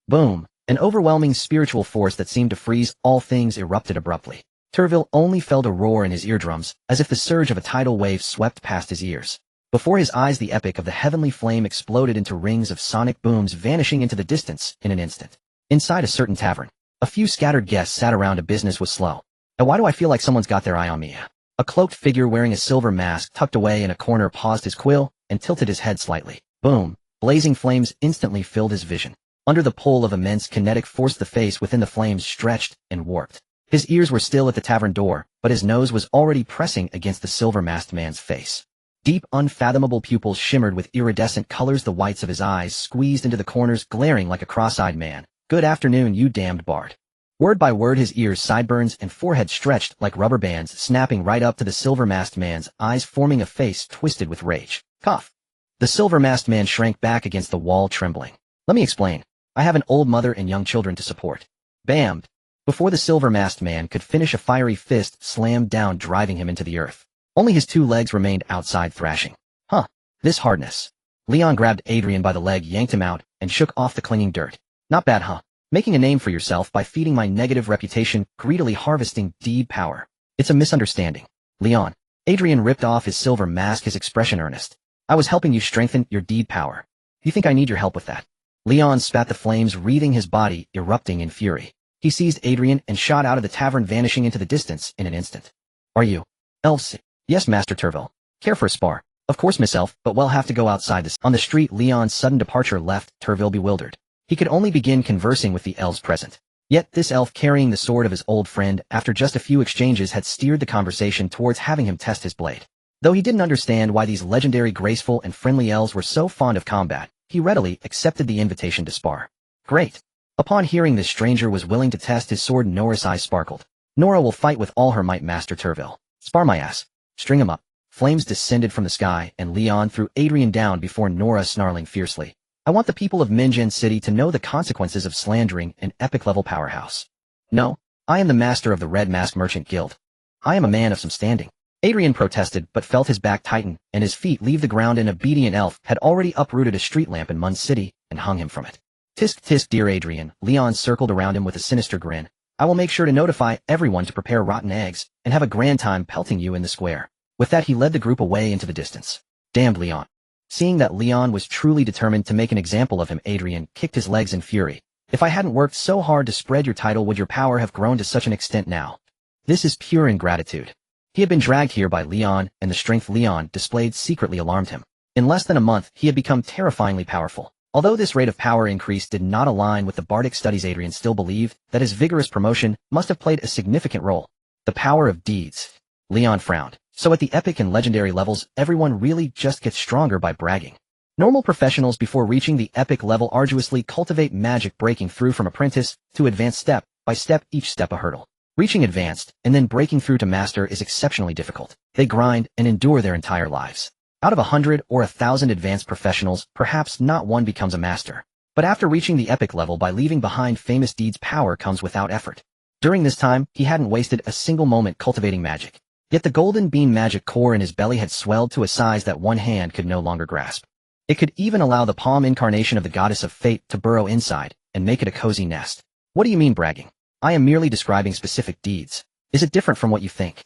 Boom! An overwhelming spiritual force that seemed to freeze all things erupted abruptly. Turville only felt a roar in his eardrums, as if the surge of a tidal wave swept past his ears. Before his eyes, the epic of the heavenly flame exploded into rings of sonic booms, vanishing into the distance in an instant. Inside a certain tavern, a few scattered guests sat around. A business was slow. And why do I feel like someone's got their eye on me? A cloaked figure wearing a silver mask tucked away in a corner paused his quill and tilted his head slightly. Boom! Blazing flames instantly filled his vision. Under the pull of immense kinetic force, the face within the flames stretched and warped. His ears were still at the tavern door, but his nose was already pressing against the silver-masked man's face. Deep, unfathomable pupils shimmered with iridescent colors. The whites of his eyes squeezed into the corners, glaring like a cross-eyed man. "Good afternoon, you damned bard." Word by word, his ears, sideburns, and forehead stretched like rubber bands, snapping right up to the silver-masked man's eyes, forming a face twisted with rage. Cough! The silver-masked man shrank back against the wall, trembling. "Let me explain. I have an old mother and young children to support." Bam! Before the silver-masked man could finish, a fiery fist slammed down, driving him into the earth. Only his two legs remained outside, thrashing. Huh! This hardness. Leon grabbed Adrian by the leg, yanked him out, and shook off the clinging dirt. "Not bad, huh? Making a name for yourself by feeding my negative reputation, greedily harvesting deed power. It's a misunderstanding, Leon." Adrian ripped off his silver mask, his expression earnest. "I was helping you strengthen your deed power. You think I need your help with that?" Leon spat the flames, wreathing his body, erupting in fury. He seized Adrian and shot out of the tavern, vanishing into the distance in an instant. "Are you elves?" "Yes, Master Turville. Care for a spar?" "Of course, Miss Elf, but we'll have to go outside this." On the street, Leon's sudden departure left Turville bewildered. He could only begin conversing with the elves present. Yet this elf, carrying the sword of his old friend, after just a few exchanges had steered the conversation towards having him test his blade. Though he didn't understand why these legendary, graceful, and friendly elves were so fond of combat, he readily accepted the invitation to spar. Great! Upon hearing this stranger was willing to test his sword, Nora's eyes sparkled. "Nora will fight with all her might, Master Turville." "Spar my ass. String him up." Flames descended from the sky, and Leon threw Adrian down before Nora, snarling fiercely. "I want the people of Minjin City to know the consequences of slandering an epic-level powerhouse. No, I am the master of the Red Mask Merchant Guild. I am a man of some standing." Adrian protested, but felt his back tighten and his feet leave the ground. An obedient elf had already uprooted a street lamp in Mun City and hung him from it. "Tisk tisk, dear Adrian." Leon circled around him with a sinister grin. "I will make sure to notify everyone to prepare rotten eggs and have a grand time pelting you in the square." With that, he led the group away into the distance. Damned Leon. Seeing that Leon was truly determined to make an example of him, Adrian kicked his legs in fury. "If I hadn't worked so hard to spread your title, would your power have grown to such an extent now? This is pure ingratitude." He had been dragged here by Leon, and the strength Leon displayed secretly alarmed him. In less than a month, he had become terrifyingly powerful. Although this rate of power increase did not align with the bardic studies, Adrian still believed that his vigorous promotion must have played a significant role. The power of deeds. Leon frowned. So at the epic and legendary levels, everyone really just gets stronger by bragging. Normal professionals before reaching the epic level arduously cultivate magic, breaking through from apprentice to advanced step by step, each step a hurdle. Reaching advanced and then breaking through to master is exceptionally difficult. They grind and endure their entire lives. Out of 100 or 1,000 advanced professionals, perhaps not one becomes a master. But after reaching the epic level by leaving behind famous deeds, power comes without effort. During this time, he hadn't wasted a single moment cultivating magic. Yet the golden bean magic core in his belly had swelled to a size that one hand could no longer grasp. It could even allow the palm incarnation of the goddess of fate to burrow inside and make it a cozy nest. What do you mean bragging? I am merely describing specific deeds. Is it different from what you think?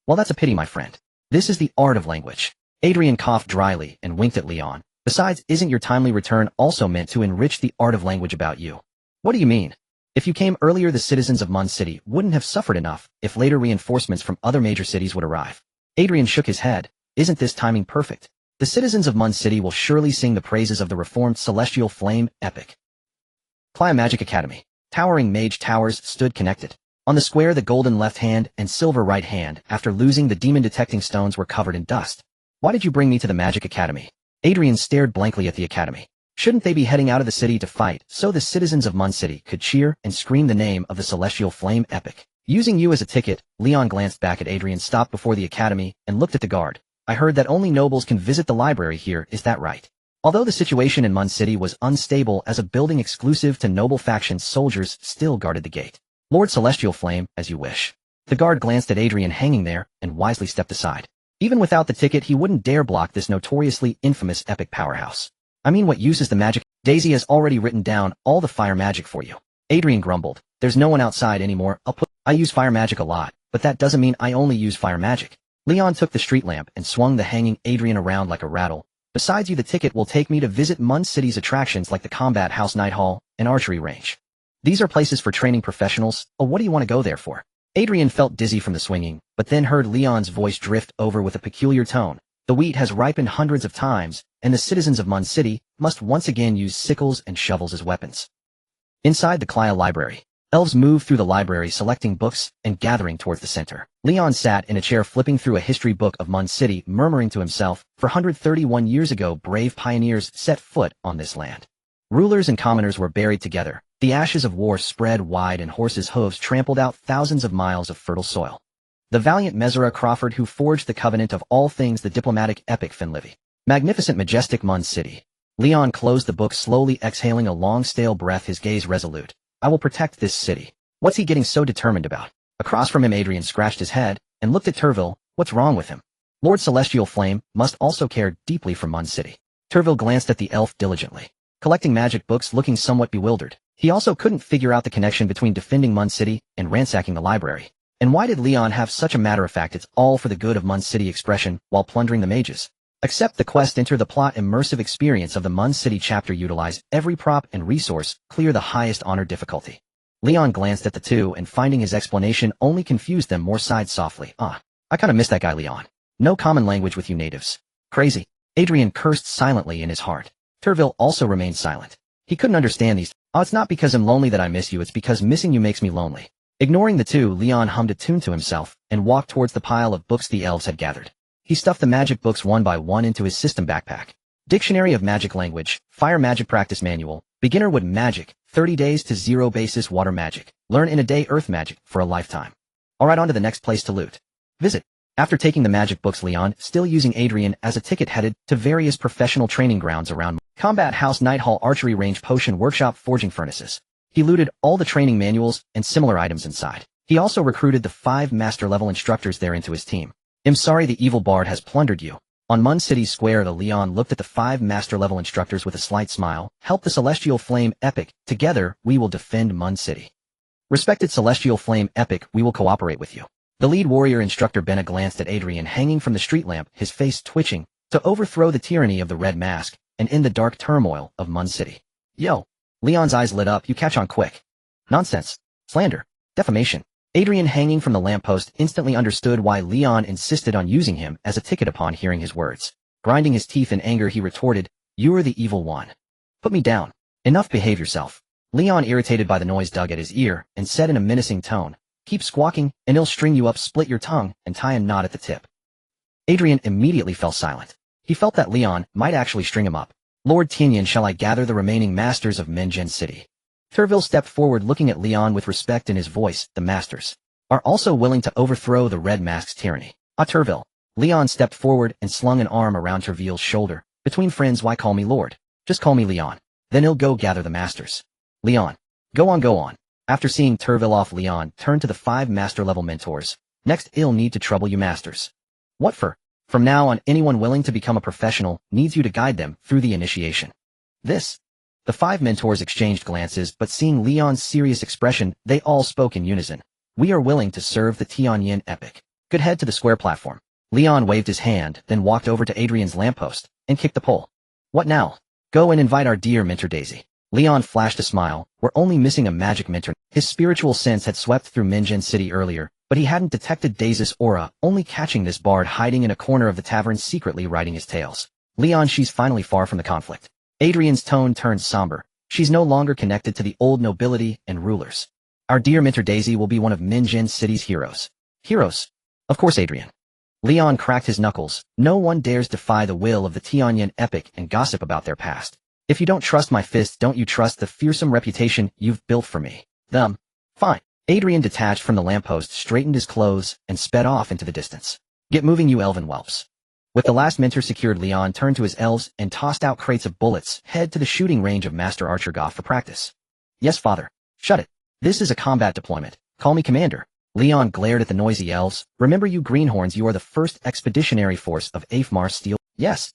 Well, that's a pity, my friend. This is the art of language. Adrian coughed dryly and winked at Leon. Besides, isn't your timely return also meant to enrich the art of language about you? What do you mean? If you came earlier, the citizens of Mun City wouldn't have suffered enough if later reinforcements from other major cities would arrive. Adrian shook his head. Isn't this timing perfect? The citizens of Mun City will surely sing the praises of the reformed celestial flame epic. Clio Magic Academy. Towering mage towers stood connected. On the square, the golden left hand and silver right hand, after losing the demon detecting stones, were covered in dust. Why did you bring me to the Magic Academy? Adrian stared blankly at the academy. Shouldn't they be heading out of the city to fight so the citizens of Mun City could cheer and scream the name of the celestial flame epic? Using you as a ticket, Leon glanced back at Adrian, stopped before the academy, and looked at the guard. I heard that only nobles can visit the library here, is that right? Although the situation in Mun City was unstable as a building exclusive to noble factions, soldiers still guarded the gate. Lord Celestial Flame, as you wish. The guard glanced at Adrian hanging there and wisely stepped aside. Even without the ticket, he wouldn't dare block this notoriously infamous epic powerhouse. I mean, what use is the magic? Daisy has already written down all the fire magic for you. Adrian grumbled. There's no one outside anymore. I use fire magic a lot, but that doesn't mean I only use fire magic. Leon took the street lamp and swung the hanging Adrian around like a rattle. Besides you, the ticket will take me to visit Mun City's attractions like the Combat House, Night Hall, and Archery Range. These are places for training professionals. Oh, what do you want to go there for? Adrian felt dizzy from the swinging, but then heard Leon's voice drift over with a peculiar tone. The wheat has ripened hundreds of times, and the citizens of Mun City must once again use sickles and shovels as weapons. Inside the Clio library, elves moved through the library, selecting books and gathering towards the center. Leon sat in a chair flipping through a history book of Mun City, murmuring to himself, 431 years ago brave pioneers set foot on this land. Rulers and commoners were buried together. The ashes of war spread wide and horses' hooves trampled out thousands of miles of fertile soil. The valiant Mesera Crawford who forged the covenant of all things, the diplomatic epic Finlivy. Magnificent, majestic Mun City. Leon closed the book slowly, exhaling a long stale breath, his gaze resolute. I will protect this city. What's he getting so determined about? Across from him, Adrian scratched his head and looked at Turville. What's wrong with him? Lord Celestial Flame must also care deeply for Mun City. Turville glanced at the elf diligently, collecting magic books, looking somewhat bewildered. He also couldn't figure out the connection between defending Mun City and ransacking the library. And why did Leon have such a matter-of-fact "it's all for the good of Mun City" expression while plundering the mages? Accept the quest, enter the plot, immersive experience of the Mun City chapter, utilize every prop and resource, clear the highest honor difficulty. Leon glanced at the two and, finding his explanation only confused them more, sighed softly. I kinda miss that guy Leon. No common language with you natives. Crazy. Adrian cursed silently in his heart. Turville also remained silent. He couldn't understand these. It's not because I'm lonely that I miss you, it's because missing you makes me lonely. Ignoring the two, Leon hummed a tune to himself and walked towards the pile of books the elves had gathered. He stuffed the magic books one by one into his system backpack. Dictionary of Magic Language, Fire Magic Practice Manual, Beginner Wood Magic, 30 days to 0 basis Water Magic, Learn in a Day Earth Magic, for a lifetime. Alright, on to the next place to loot. Visit. After taking the magic books, Leon, still using Adrian as a ticket, headed to various professional training grounds around Combat House, Night Hall, Archery Range, Potion Workshop, Forging Furnaces. He looted all the training manuals and similar items inside. He also recruited the 5 master-level instructors there into his team. I'm sorry the evil bard has plundered you. On Mun City Square, the Leon looked at the 5 master-level instructors with a slight smile. Help the Celestial Flame Epic. Together, we will defend Mun City. Respected Celestial Flame Epic, we will cooperate with you. The lead warrior instructor Benna glanced at Adrian hanging from the street lamp, his face twitching, to overthrow the tyranny of the Red Mask and end the dark turmoil of Mun City. Yo. Leon's eyes lit up. You catch on quick. Nonsense. Slander. Defamation. Adrian, hanging from the lamppost, instantly understood why Leon insisted on using him as a ticket upon hearing his words. Grinding his teeth in anger, he retorted, You are the evil one. Put me down. Enough, behave yourself. Leon, irritated by the noise, dug at his ear and said in a menacing tone, Keep squawking, and he'll string you up, split your tongue, and tie a knot at the tip. Adrian immediately fell silent. He felt that Leon might actually string him up. Lord Tinian, shall I gather the remaining masters of Mengen City? Turville stepped forward, looking at Leon with respect in his voice. The masters are also willing to overthrow the Red Mask's tyranny. Turville. Leon stepped forward and slung an arm around Turville's shoulder. Between friends, why call me Lord? Just call me Leon. Then he'll go gather the masters. Leon. Go on, go on. After seeing Turville off, Leon turned to the 5 master-level mentors. Next, he'll need to trouble you masters. What for? From now on, anyone willing to become a professional needs you to guide them through the initiation. This. The 5 mentors exchanged glances, but seeing Leon's serious expression, they all spoke in unison. We are willing to serve the Tianyin epic. Good, head to the square platform. Leon waved his hand, then walked over to Adrian's lamppost and kicked the pole. What now? Go and invite our dear mentor Daisy. Leon flashed a smile. We're only missing a magic mentor. His spiritual sense had swept through Minjin City earlier, but he hadn't detected Daisy's aura, only catching this bard hiding in a corner of the tavern secretly writing his tales. Leon, she's finally far from the conflict. Adrian's tone turned somber. She's no longer connected to the old nobility and rulers. Our dear mentor Daisy will be one of Minjin City's heroes. Heroes? Of course, Adrian. Leon cracked his knuckles. No one dares defy the will of the Tianyin epic and gossip about their past. If you don't trust my fist, don't you trust the fearsome reputation you've built for me? Fine. Adrian detached from the lamppost, straightened his clothes, and sped off into the distance. Get moving, you elven whelps. With the last mentor secured, Leon turned to his elves and tossed out crates of bullets. Head to the shooting range of Master Archer Goff for practice. Yes, father. Shut it. This is a combat deployment. Call me commander. Leon glared at the noisy elves. Remember, you greenhorns, you are the first expeditionary force of Afmar Steel. Yes.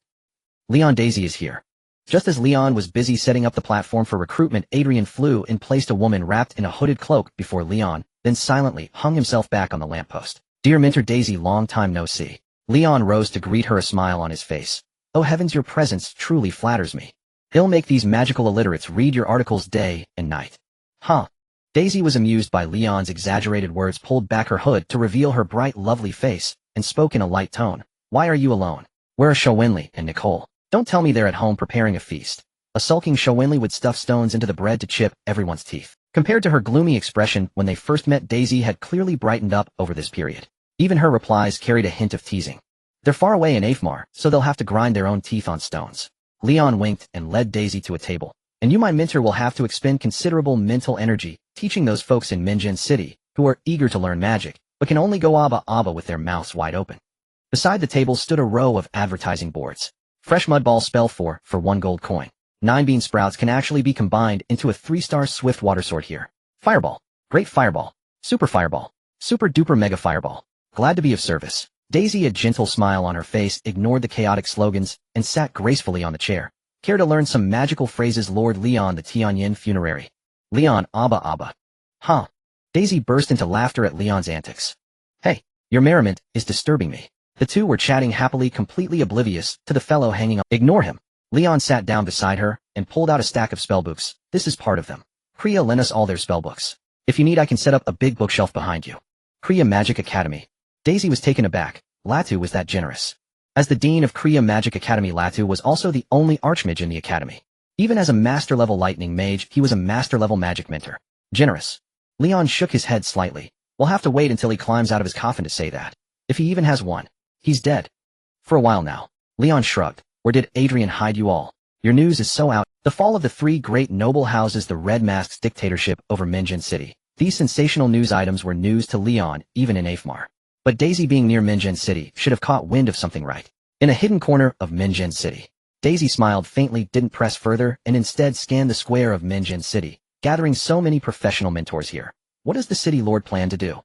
Leon, Daisy is here. Just as Leon was busy setting up the platform for recruitment, Adrian flew and placed a woman wrapped in a hooded cloak before Leon, then silently hung himself back on the lamppost. Dear mentor Daisy, long time no see. Leon rose to greet her, a smile on his face. Oh heavens, your presence truly flatters me. He'll make these magical illiterates read your articles day and night. Huh. Daisy was amused by Leon's exaggerated words, pulled back her hood to reveal her bright, lovely face, and spoke in a light tone. Why are you alone? Where are Showinley and Nicole? Don't tell me they're at home preparing a feast. A sulking Showinley would stuff stones into the bread to chip everyone's teeth. Compared to her gloomy expression when they first met, Daisy had clearly brightened up over this period. Even her replies carried a hint of teasing. They're far away in Afmar, so they'll have to grind their own teeth on stones. Leon winked and led Daisy to a table. And you, my mentor, will have to expend considerable mental energy teaching those folks in Minjin City who are eager to learn magic, but can only go abba with their mouths wide open. Beside the table stood a row of advertising boards. Fresh mud ball spell for 1 gold coin. 9 bean sprouts can actually be combined into a 3-star swift water sword here. Fireball. Great fireball. Super fireball. Super duper mega fireball. Glad to be of service. Daisy, a gentle smile on her face, ignored the chaotic slogans and sat gracefully on the chair. Care to learn some magical phrases, Lord Leon, the Tianyin funerary? Leon, abba. Huh. Daisy burst into laughter at Leon's antics. Hey, your merriment is disturbing me. The two were chatting happily, completely oblivious to the fellow hanging on. Ignore him. Leon sat down beside her and pulled out a stack of spellbooks. This is part of them. Kriya lent us all their spellbooks. If you need, I can set up a big bookshelf behind you. Kriya Magic Academy. Daisy was taken aback. Latu was that generous. As the dean of Kriya Magic Academy, Latu was also the only archmage in the academy. Even as a master-level lightning mage, he was a master-level magic mentor. Generous. Leon shook his head slightly. We'll have to wait until he climbs out of his coffin to say that. If he even has one. He's dead. For a while now. Leon shrugged. Where did Adrian hide you all? Your news is so out. The fall of the 3 great noble houses, the Red Mask's dictatorship over Minjin City. These sensational news items were news to Leon, even in Afmar. But Daisy, being near Minjin City, should have caught wind of something, right? In a hidden corner of Minjin City. Daisy smiled faintly, didn't press further, and instead scanned the square of Minjin City, gathering so many professional mentors here. What does the city lord plan to do?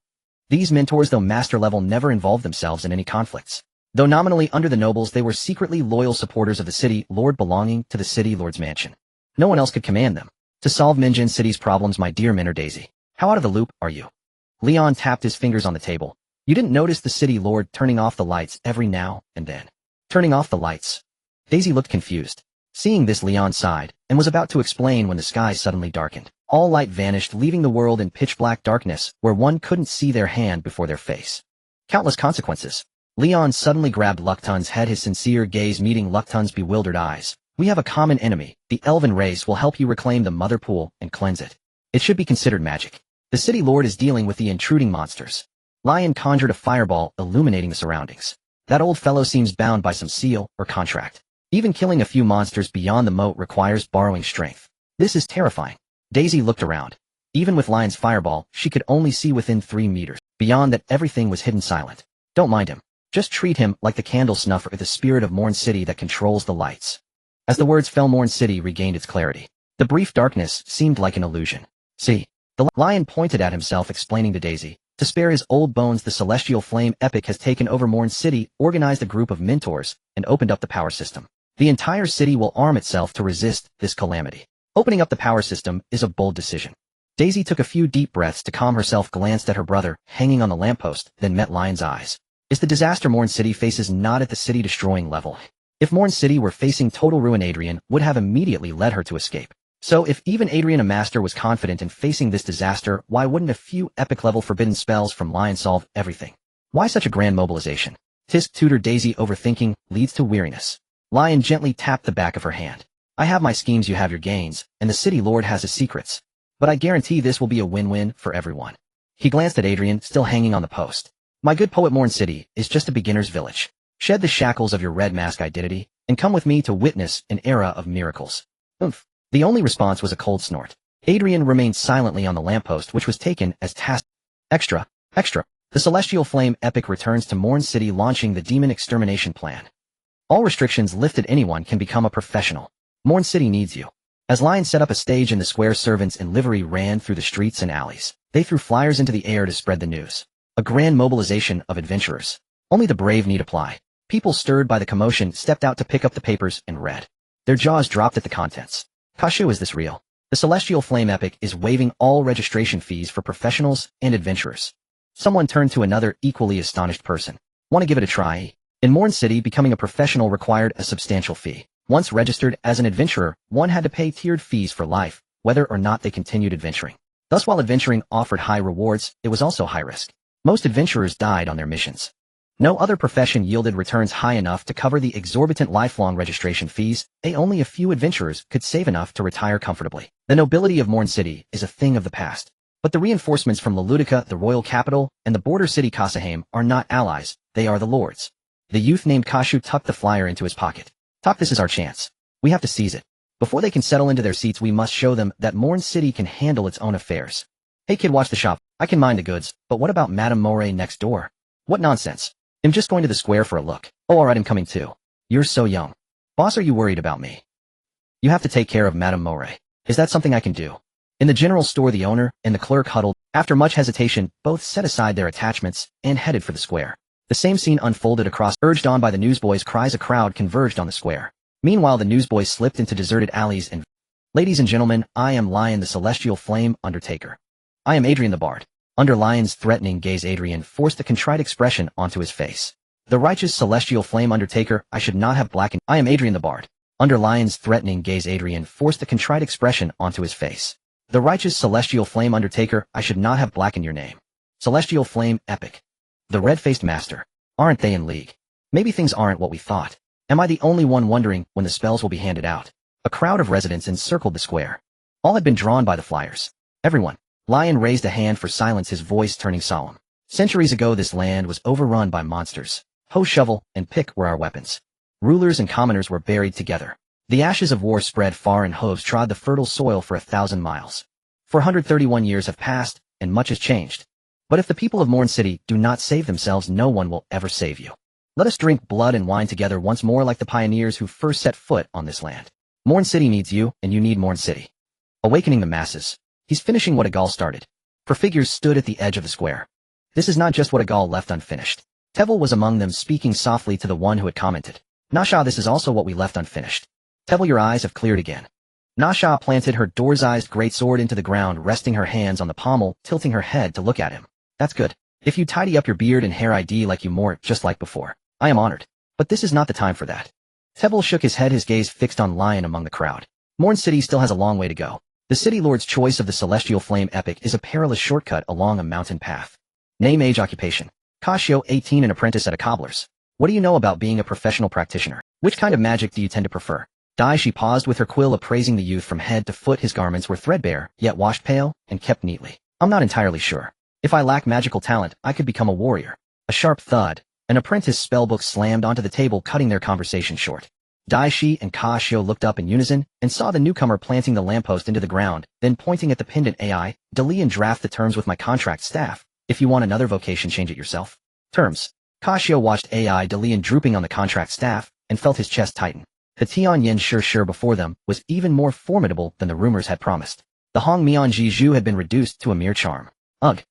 These mentors, though master level, never involved themselves in any conflicts. Though nominally under the nobles, they were secretly loyal supporters of the city lord, belonging to the city lord's mansion. No one else could command them. To solve Minjin City's problems, my dear mentor Daisy. How out of the loop are you? Leon tapped his fingers on the table. You didn't notice the city lord turning off the lights every now and then? Turning off the lights? Daisy looked confused. Seeing this, Leon sighed, and was about to explain when the sky suddenly darkened. All light vanished, leaving the world in pitch-black darkness, where one couldn't see their hand before their face. Countless consequences. Leon suddenly grabbed Luctun's head, his sincere gaze meeting Luctun's bewildered eyes. We have a common enemy. The elven race will help you reclaim the mother pool and cleanse it. It should be considered magic. The city lord is dealing with the intruding monsters. Lion conjured a fireball, illuminating the surroundings. That old fellow seems bound by some seal or contract. Even killing a few monsters beyond the moat requires borrowing strength. This is terrifying. Daisy looked around. Even with Lion's fireball, she could only see within 3 meters. Beyond that, everything was hidden, silent. Don't mind him. Just treat him like the candle snuffer, the spirit of Morn City that controls the lights. As the words fell, Morn City regained its clarity. The brief darkness seemed like an illusion. See, the lion pointed at himself, explaining to Daisy. To spare his old bones, the Celestial Flame Epic has taken over Morn City, organized a group of mentors, and opened up the power system. The entire city will arm itself to resist this calamity. Opening up the power system is a bold decision. Daisy took a few deep breaths to calm herself, glanced at her brother, hanging on the lamppost, then met Lion's eyes. Is the disaster Morn City faces not at the city-destroying level? If Morn City were facing total ruin, Adrian would have immediately led her to escape. So if even Adrian, a master, was confident in facing this disaster, why wouldn't a few epic-level forbidden spells from Lion solve everything? Why such a grand mobilization? Tisk tutored Daisy. Overthinking leads to weariness. Lion gently tapped the back of her hand. I have my schemes, you have your gains, and the city lord has his secrets. But I guarantee this will be a win-win for everyone. He glanced at Adrian, still hanging on the post. My good poet, Morn City is just a beginner's village. Shed the shackles of your red mask identity, and come with me to witness an era of miracles. Oomph. The only response was a cold snort. Adrian remained silently on the lamppost, which was taken as task. Extra. The Celestial Flame Epic returns to Morn City, launching the Demon Extermination Plan. All restrictions lifted. Anyone can become a professional. Morn City needs you. As Lion set up a stage in the square, servants in livery ran through the streets and alleys. They threw flyers into the air to spread the news. A grand mobilization of adventurers. Only the brave need apply. People stirred by the commotion stepped out to pick up the papers and read. Their jaws dropped at the contents. Kashu, is this real? The Celestial Flame Epic is waiving all registration fees for professionals and adventurers. Someone turned to another equally astonished person. Want to give it a try? In Morn City, becoming a professional required a substantial fee. Once registered as an adventurer, one had to pay tiered fees for life, whether or not they continued adventuring. Thus, while adventuring offered high rewards, it was also high risk. Most adventurers died on their missions. No other profession yielded returns high enough to cover the exorbitant lifelong registration fees. Only a few adventurers could save enough to retire comfortably. The nobility of Morn City is a thing of the past. But the reinforcements from Leludica, the royal capital, and the border city Kasaheim are not allies, they are the lords. The youth named Kashu tucked the flyer into his pocket. Talk, this is our chance. We have to seize it. Before they can settle into their seats, we must show them that Morn City can handle its own affairs. Hey kid, watch the shop. I can mind the goods, but what about Madame Moray next door? What nonsense. I'm just going to the square for a look. Oh, alright, I'm coming too. You're so young. Boss, are you worried about me? You have to take care of Madame Moray. Is that something I can do? In the general store, the owner and the clerk huddled. After much hesitation, both set aside their attachments and headed for the square. The same scene unfolded across. Urged on by the newsboys' cries, a crowd converged on the square. Meanwhile, the newsboys slipped into deserted alleys and... Ladies and gentlemen, I am Lion, the Celestial Flame Undertaker. I am Adrian the Bard. Under Lion's threatening gaze, Adrian forced a contrite expression onto his face. The righteous Celestial Flame Undertaker, I should not have blackened. I am Adrian the Bard. Under Lion's threatening gaze, Adrian forced a contrite expression onto his face. The righteous Celestial Flame Undertaker, I should not have blackened your name. Celestial Flame Epic. The red-faced master. Aren't they in league? Maybe things aren't what we thought. Am I the only one wondering when the spells will be handed out? A crowd of residents encircled the square. All had been drawn by the flyers. Everyone. Lion raised a hand for silence, his voice turning solemn. Centuries ago, this land was overrun by monsters. Hoe, shovel, and pick were our weapons. Rulers and commoners were buried together. The ashes of war spread far, and hooves trod the fertile soil for 1,000 miles. 431 years have passed, and much has changed. But if the people of Morn City do not save themselves, no one will ever save you. Let us drink blood and wine together once more like the pioneers who first set foot on this land. Morn City needs you, and you need Morn City. Awakening the masses. He's finishing what Agal started. For figures stood at the edge of the square. This is not just what Agal left unfinished. Tevel was among them, speaking softly to the one who had commented. Nasha, this is also what we left unfinished. Tevel, your eyes have cleared again. Nasha planted her door-sized greatsword into the ground, resting her hands on the pommel, tilting her head to look at him. That's good. If you tidy up your beard and hair, ID like you more, just like before. I am honored. But this is not the time for that. Tevel shook his head, his gaze fixed on Lion among the crowd. Morn City still has a long way to go. The City Lord's choice of the Celestial Flame Epic is a perilous shortcut along a mountain path. Name, age, occupation. Kashio, 18, an apprentice at a cobbler's. What do you know about being a professional practitioner? Which kind of magic do you tend to prefer? Dai, she paused with her quill appraising the youth from head to foot. His garments were threadbare, yet washed pale, and kept neatly. I'm not entirely sure. If I lack magical talent, I could become a warrior. A sharp thud. An apprentice spellbook slammed onto the table, cutting their conversation short. Daishi and Kashio looked up in unison, and saw the newcomer planting the lamppost into the ground, then pointing at the pendant. AI, Dalian, draft the terms with my contract staff. If you want another vocation, change it yourself. Terms. Kashio watched AI Dalian drooping on the contract staff, and felt his chest tighten. The Tianyin sure before them was even more formidable than the rumors had promised. The Hong Mianji had been reduced to a mere charm. Ugh.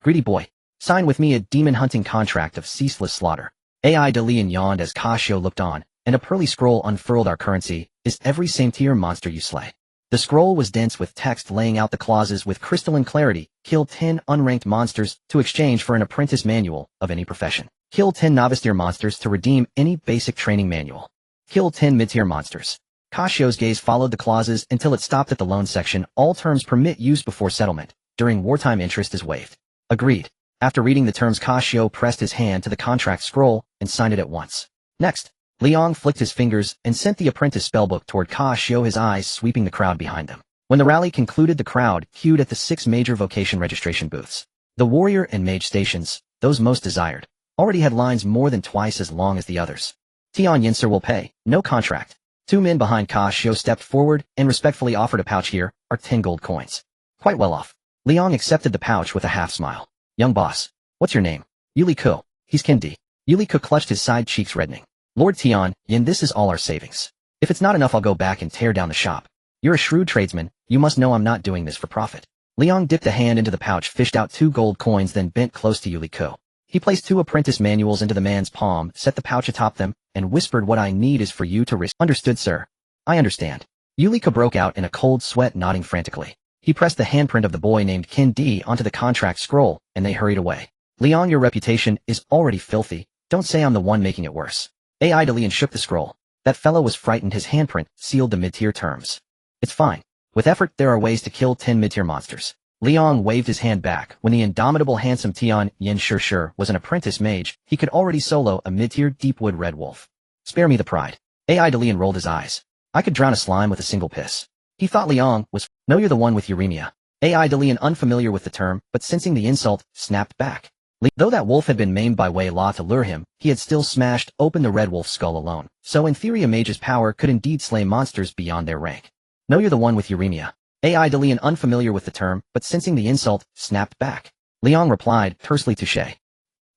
Greedy boy. Sign with me a demon-hunting contract of ceaseless slaughter. AI Dalian yawned as Kashio looked on, and a pearly scroll unfurled. Our currency is every same-tier monster you slay. The scroll was dense with text laying out the clauses with crystalline clarity. Kill 10 unranked monsters to exchange for an apprentice manual of any profession. Kill 10 novice-tier monsters to redeem any basic training manual. Kill 10 mid-tier monsters. Kashio's gaze followed the clauses until it stopped at the loan section. All terms permit use before settlement. During wartime, interest is waived. Agreed. After reading the terms, Kashio pressed his hand to the contract scroll and signed it at once. Next, Liang flicked his fingers and sent the apprentice spellbook toward Kashio, his eyes sweeping the crowd behind them. When the rally concluded, the crowd queued at the 6 major vocation registration booths. The warrior and mage stations, those most desired, already had lines more than twice as long as the others. Tianyin sir will pay, no contract. 2 men behind Kashio stepped forward and respectfully offered a pouch. Here are 10 gold coins. Quite well off. Liang accepted the pouch with a half smile. Young boss, what's your name? Yuli Ko. He's Kendi. Yuli Ko clutched his side cheeks, reddening. Lord Tianyin, this is all our savings. If it's not enough, I'll go back and tear down the shop. You're a shrewd tradesman. You must know I'm not doing this for profit. Liang dipped a hand into the pouch, fished out 2 gold coins, then bent close to Yuli Ko. He placed 2 apprentice manuals into the man's palm, set the pouch atop them, and whispered, what I need is for you to risk. Understood, sir. I understand. Yuli Ko broke out in a cold sweat, nodding frantically. He pressed the handprint of the boy named Kendi onto the contract scroll, and they hurried away. Liang, your reputation is already filthy. Don't say I'm the one making it worse. AI Dalian shook the scroll. That fellow was frightened. His handprint sealed the mid-tier terms. It's fine. With effort, there are ways to kill 10 mid-tier monsters. Liang waved his hand back. When the indomitable handsome Tianyin sure was an apprentice mage, he could already solo a mid-tier deepwood red wolf. Spare me the pride. AI Dalian rolled his eyes. I could drown a slime with a single piss. He thought Liang was, no, you're the one with uremia. AI Dalian, unfamiliar with the term, but sensing the insult, snapped back. Though that wolf had been maimed by Wei La to lure him, he had still smashed open the red wolf's skull alone. So in theory, a mage's power could indeed slay monsters beyond their rank. No, you're the one with uremia. AI Dalian, unfamiliar with the term, but sensing the insult, snapped back. Liang replied, tersely, touché.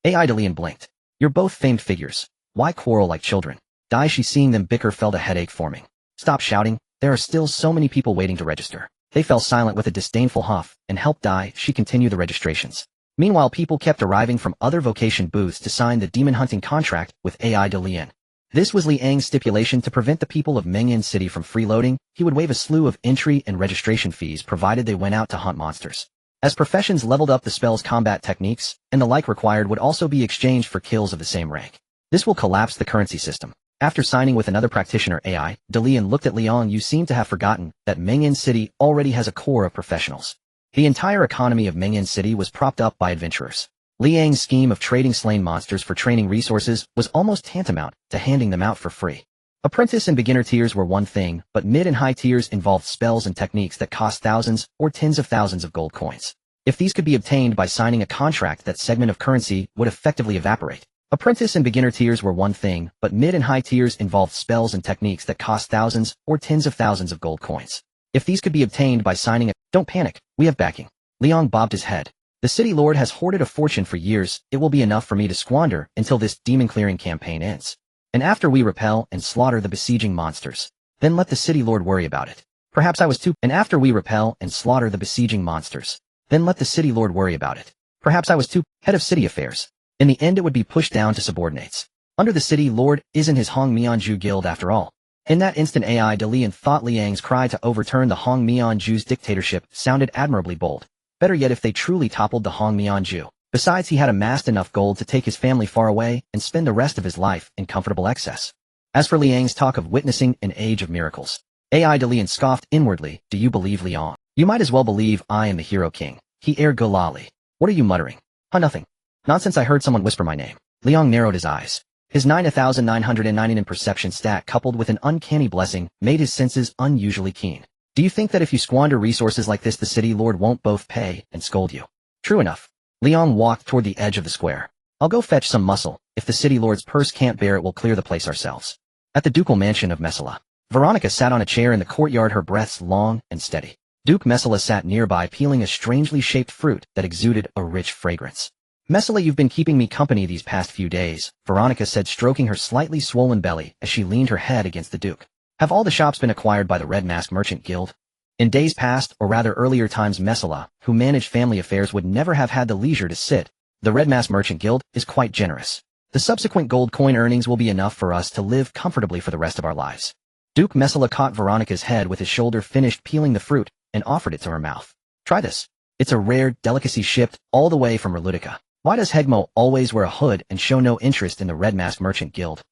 AI Dalian blinked. You're both famed figures. Why quarrel like children? Die she. Seeing them bicker felt a headache forming. Stop shouting. There are still so many people waiting to register. They fell silent with a disdainful huff, and helped Die she continue the registrations. Meanwhile, people kept arriving from other vocation booths to sign the demon-hunting contract with AI Dalian. This was Liang's stipulation to prevent the people of Mengyan City from freeloading. He would waive a slew of entry and registration fees provided they went out to hunt monsters. As professions leveled up, the spells, combat techniques, and the like required would also be exchanged for kills of the same rank. This will collapse the currency system. After signing with another practitioner, AI Dalian looked at Liang. You seem to have forgotten that Mengyan City already has a core of professionals. The entire economy of Mengyan City was propped up by adventurers. Liang's scheme of trading slain monsters for training resources was almost tantamount to handing them out for free. Apprentice and beginner tiers were one thing, but mid and high tiers involved spells and techniques that cost thousands or tens of thousands of gold coins. If these could be obtained by signing a contract, that segment of currency would effectively evaporate. Apprentice and beginner tiers were one thing, but mid and high tiers involved spells and techniques that cost thousands or tens of thousands of gold coins. If these could be obtained by signing a... Don't panic, we have backing. Liang bobbed his head. The city lord has hoarded a fortune for years. It will be enough for me to squander until this demon-clearing campaign ends. And after we repel and slaughter the besieging monsters, then let the city lord worry about it. Perhaps I was too... And after we repel and slaughter the besieging monsters, then let the city lord worry about it. Perhaps I was too... Head of city affairs. In the end, it would be pushed down to subordinates. Under the city lord isn't his Hong Mianju guild after all. In that instant, AI Dalian thought Liang's cry to overturn the Hong Mianju's dictatorship sounded admirably bold. Better yet, if they truly toppled the Hong Mianju. Besides, he had amassed enough gold to take his family far away and spend the rest of his life in comfortable excess. As for Liang's talk of witnessing an age of miracles, AI Dalian scoffed inwardly. Do you believe Liang? You might as well believe I am the hero king. He Galali. What are you muttering? Nothing. Nonsense, I heard someone whisper my name. Liang narrowed his eyes. His 9,999 perception stat, coupled with an uncanny blessing, made his senses unusually keen. Do you think that if you squander resources like this, the city lord won't both pay and scold you? True enough. Liang walked toward the edge of the square. I'll go fetch some muscle. If the city lord's purse can't bear it, we'll clear the place ourselves. At the ducal mansion of Messala, Veronica sat on a chair in the courtyard, her breaths long and steady. Duke Messala sat nearby, peeling a strangely shaped fruit that exuded a rich fragrance. Messala, you've been keeping me company these past few days, Veronica said, stroking her slightly swollen belly as she leaned her head against the Duke. Have all the shops been acquired by the Red Mask Merchant Guild? In days past, or rather earlier times, Messala, who managed family affairs, would never have had the leisure to sit. The Red Mask Merchant Guild is quite generous. The subsequent gold coin earnings will be enough for us to live comfortably for the rest of our lives. Duke Messala caught Veronica's head with his shoulder, finished peeling the fruit, and offered it to her mouth. Try this. It's a rare delicacy shipped all the way from Relutica. Why does Hegmo always wear a hood and show no interest in the Red Mask Merchant Guild?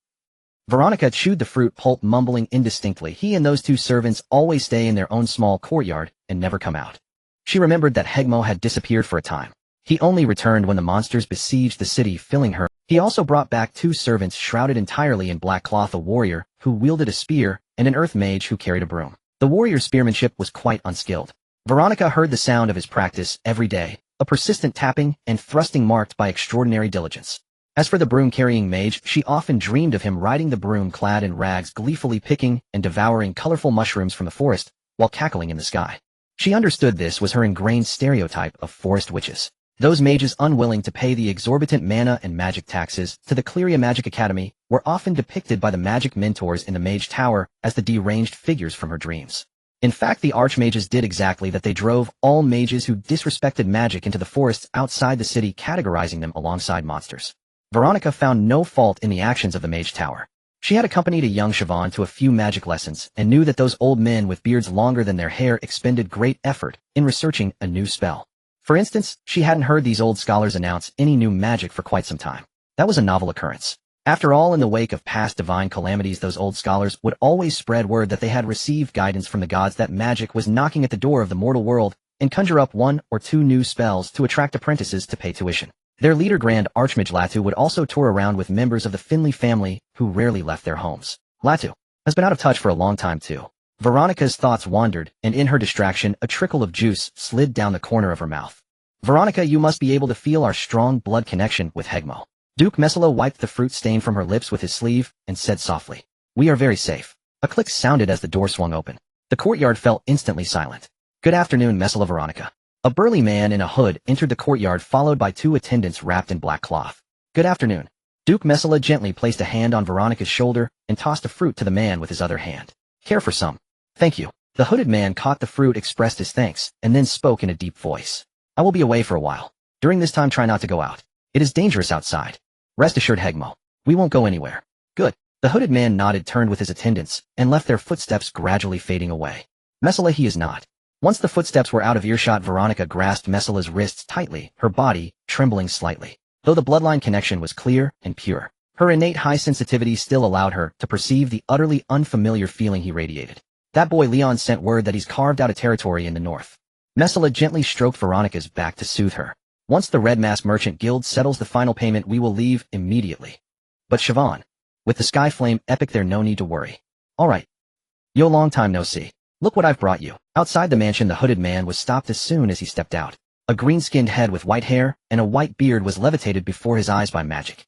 Veronica chewed the fruit pulp, mumbling indistinctly. He and those two servants always stay in their own small courtyard and never come out. She remembered that Hegmo had disappeared for a time. He only returned when the monsters besieged the city, filling her. He also brought back two servants shrouded entirely in black cloth, a warrior who wielded a spear and an earth mage who carried a broom. The warrior's spearmanship was quite unskilled. Veronica heard the sound of his practice every day, a persistent tapping and thrusting marked by extraordinary diligence. As for the broom-carrying mage, she often dreamed of him riding the broom clad in rags, gleefully picking and devouring colorful mushrooms from the forest while cackling in the sky. She understood this was her ingrained stereotype of forest witches. Those mages, unwilling to pay the exorbitant mana and magic taxes to the Cleria Magic Academy, were often depicted by the magic mentors in the Mage Tower as the deranged figures from her dreams. In fact, the archmages did exactly that. They drove all mages who disrespected magic into the forests outside the city, categorizing them alongside monsters. Veronica found no fault in the actions of the Mage Tower. She had accompanied a young Siobhan to a few magic lessons and knew that those old men with beards longer than their hair expended great effort in researching a new spell. For instance, she hadn't heard these old scholars announce any new magic for quite some time. That was a novel occurrence. After all, in the wake of past divine calamities, those old scholars would always spread word that they had received guidance from the gods that magic was knocking at the door of the mortal world and conjure up one or two new spells to attract apprentices to pay tuition. Their leader, Grand Archmage Latu, would also tour around with members of the Finley family who rarely left their homes. Latu has been out of touch for a long time too. Veronica's thoughts wandered, and in her distraction, a trickle of juice slid down the corner of her mouth. Veronica, you must be able to feel our strong blood connection with Hegmo. Duke Messala wiped the fruit stain from her lips with his sleeve and said softly, "We are very safe." A click sounded as the door swung open. The courtyard fell instantly silent. "Good afternoon, Messala." Veronica. A burly man in a hood entered the courtyard, followed by two attendants wrapped in black cloth. "Good afternoon." Duke Messala gently placed a hand on Veronica's shoulder and tossed a fruit to the man with his other hand. "Care for some?" "Thank you." The hooded man caught the fruit, expressed his thanks, and then spoke in a deep voice. "I will be away for a while. During this time, try not to go out. It is dangerous outside." "Rest assured, Hegmo. We won't go anywhere." "Good." The hooded man nodded, turned with his attendants, and left, their footsteps gradually fading away. "Messala, he is not." Once the footsteps were out of earshot, Veronica grasped Messala's wrists tightly, her body trembling slightly. Though the bloodline connection was clear and pure, her innate high sensitivity still allowed her to perceive the utterly unfamiliar feeling he radiated. "That boy Leon sent word that he's carved out a territory in the north." Messala gently stroked Veronica's back to soothe her. "Once the Red Mask Merchant Guild settles the final payment, we will leave immediately." "But Siobhan, with the Sky Flame epic, there's no need to worry." "All right. Yo, long time no see. Look what I've brought you." Outside the mansion, the hooded man was stopped as soon as he stepped out. A green-skinned head with white hair and a white beard was levitated before his eyes by magic.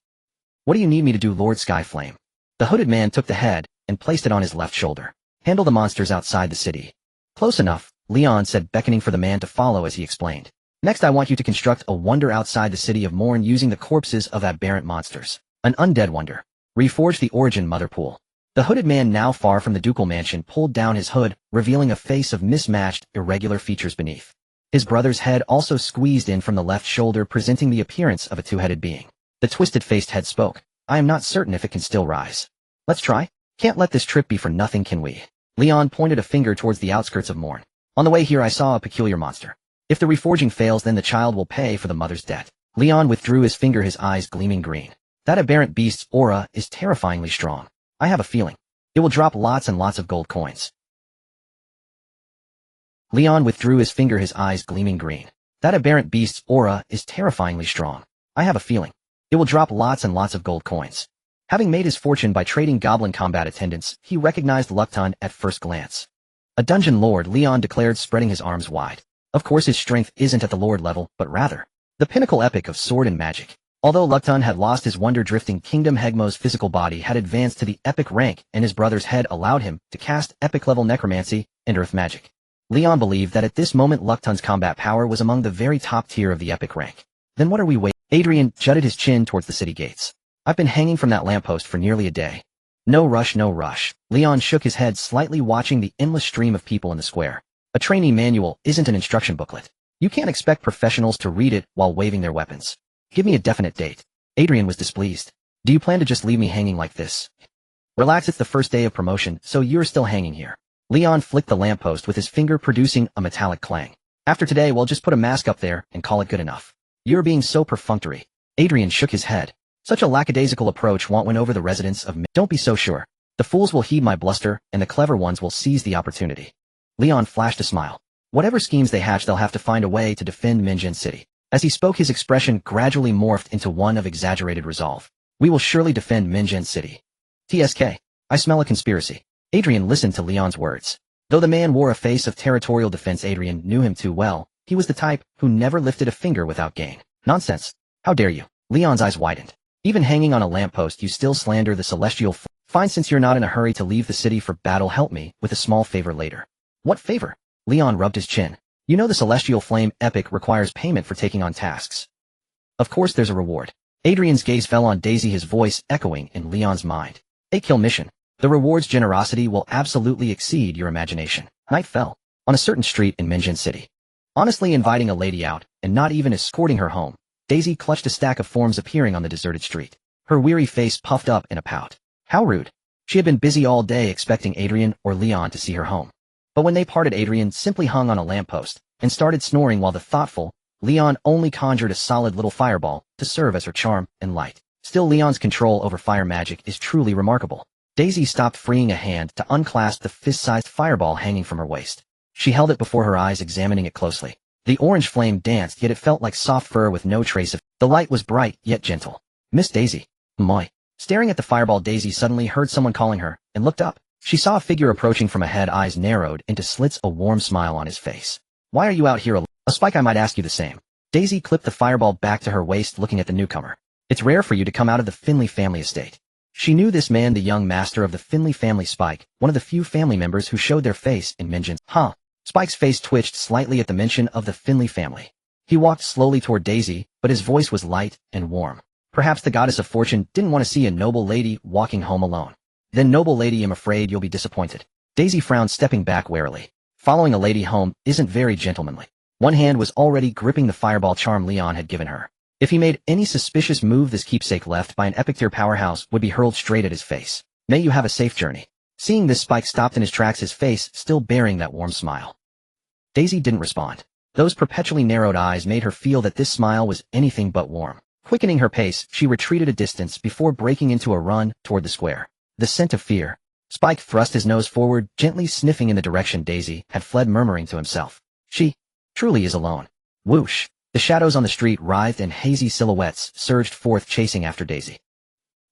"What do you need me to do, Lord Skyflame?" The hooded man took the head and placed it on his left shoulder. "Handle the monsters outside the city." "Close enough," Leon said, beckoning for the man to follow as he explained. "Next, I want you to construct a wonder outside the city of Morn using the corpses of aberrant monsters. An undead wonder. Reforge the origin mother pool." The hooded man, now far from the ducal mansion, pulled down his hood, revealing a face of mismatched, irregular features beneath. His brother's head also squeezed in from the left shoulder, presenting the appearance of a two-headed being. The twisted-faced head spoke. "I am not certain if it can still rise. Let's try. Can't let this trip be for nothing, can we?" Leon pointed a finger towards the outskirts of Morn. "On the way here, I saw a peculiar monster. If the reforging fails, then the child will pay for the mother's debt." Leon withdrew his finger, his eyes gleaming green. "That aberrant beast's aura is terrifyingly strong. I have a feeling it will drop lots and lots of gold coins." Leon withdrew his finger, his eyes gleaming green. "That aberrant beast's aura is terrifyingly strong. I have a feeling it will drop lots and lots of gold coins." Having made his fortune by trading goblin combat attendants, he recognized Lukton at first glance. "A dungeon lord," Leon declared, spreading his arms wide. Of course, his strength isn't at the lord level, but rather the pinnacle epic of sword and magic. Although Lukton had lost his wonder-drifting kingdom, Hegmo's physical body had advanced to the epic rank, and his brother's head allowed him to cast epic-level necromancy and earth magic. Leon believed that at this moment Lukton's combat power was among the very top tier of the epic rank. Then what are we waiting? Adrian jutted his chin towards the city gates. I've been hanging from that lamppost for nearly a day. No rush, no rush. Leon shook his head slightly, watching the endless stream of people in the square. A trainee manual isn't an instruction booklet. You can't expect professionals to read it while waving their weapons. Give me a definite date. Adrian was displeased. Do you plan to just leave me hanging like this? Relax, it's the first day of promotion, so you're still hanging here. Leon flicked the lamppost with his finger, producing a metallic clang. After today, we'll just put a mask up there and call it good enough. You're being so perfunctory. Adrian shook his head. Such a lackadaisical approach won't win over the residents of Don't be so sure. The fools will heed my bluster, and the clever ones will seize the opportunity. Leon flashed a smile. Whatever schemes they hatch, they'll have to find a way to defend Minjin City. As he spoke, his expression gradually morphed into one of exaggerated resolve. We will surely defend Minjin City. TSK. I smell a conspiracy. Adrian listened to Leon's words. Though the man wore a face of territorial defense, Adrian knew him too well. He was the type who never lifted a finger without gain. Nonsense. How dare you? Leon's eyes widened. Even hanging on a lamppost, you still slander the celestial Fine, since you're not in a hurry to leave the city for battle, help me with a small favor later. What favor? Leon rubbed his chin. You know the celestial flame epic requires payment for taking on tasks. Of course there's a reward. Adrian's gaze fell on Daisy, his voice echoing in Leon's mind. A kill mission. The reward's generosity will absolutely exceed your imagination. Night fell. On a certain street in Minjin City. Honestly, inviting a lady out, and not even escorting her home, Daisy clutched a stack of forms appearing on the deserted street. Her weary face puffed up in a pout. How rude. She had been busy all day expecting Adrian or Leon to see her home. But when they parted, Adrian simply hung on a lamppost and started snoring, while the thoughtful Leon only conjured a solid little fireball to serve as her charm and light. Still, Leon's control over fire magic is truly remarkable. Daisy stopped, freeing a hand to unclasp the fist-sized fireball hanging from her waist. She held it before her eyes, examining it closely. The orange flame danced, yet it felt like soft fur with no trace of. The light was bright yet gentle. Miss Daisy. Moi. Staring at the fireball, Daisy suddenly heard someone calling her, and looked up. She saw a figure approaching from ahead, eyes narrowed into slits, a warm smile on his face. Why are you out here alone? A Spike, I might ask you the same. Daisy clipped the fireball back to her waist, looking at the newcomer. It's rare for you to come out of the Finley family estate. She knew this man, the young master of the Finley family, Spike, one of the few family members who showed their face in Minjin. Huh. Spike's face twitched slightly at the mention of the Finley family. He walked slowly toward Daisy, but his voice was light and warm. Perhaps the goddess of fortune didn't want to see a noble lady walking home alone. Then, noble lady, I'm afraid you'll be disappointed. Daisy frowned, stepping back warily. Following a lady home isn't very gentlemanly. One hand was already gripping the fireball charm Leon had given her. If he made any suspicious move, this keepsake left by an epic tier powerhouse would be hurled straight at his face. May you have a safe journey. Seeing this, Spike stopped in his tracks, his face still bearing that warm smile. Daisy didn't respond. Those perpetually narrowed eyes made her feel that this smile was anything but warm. Quickening her pace, she retreated a distance before breaking into a run toward the square. The scent of fear. Spike thrust his nose forward, gently sniffing in the direction Daisy had fled, murmuring to himself. She truly is alone. Whoosh. The shadows on the street writhed and hazy silhouettes surged forth, chasing after Daisy.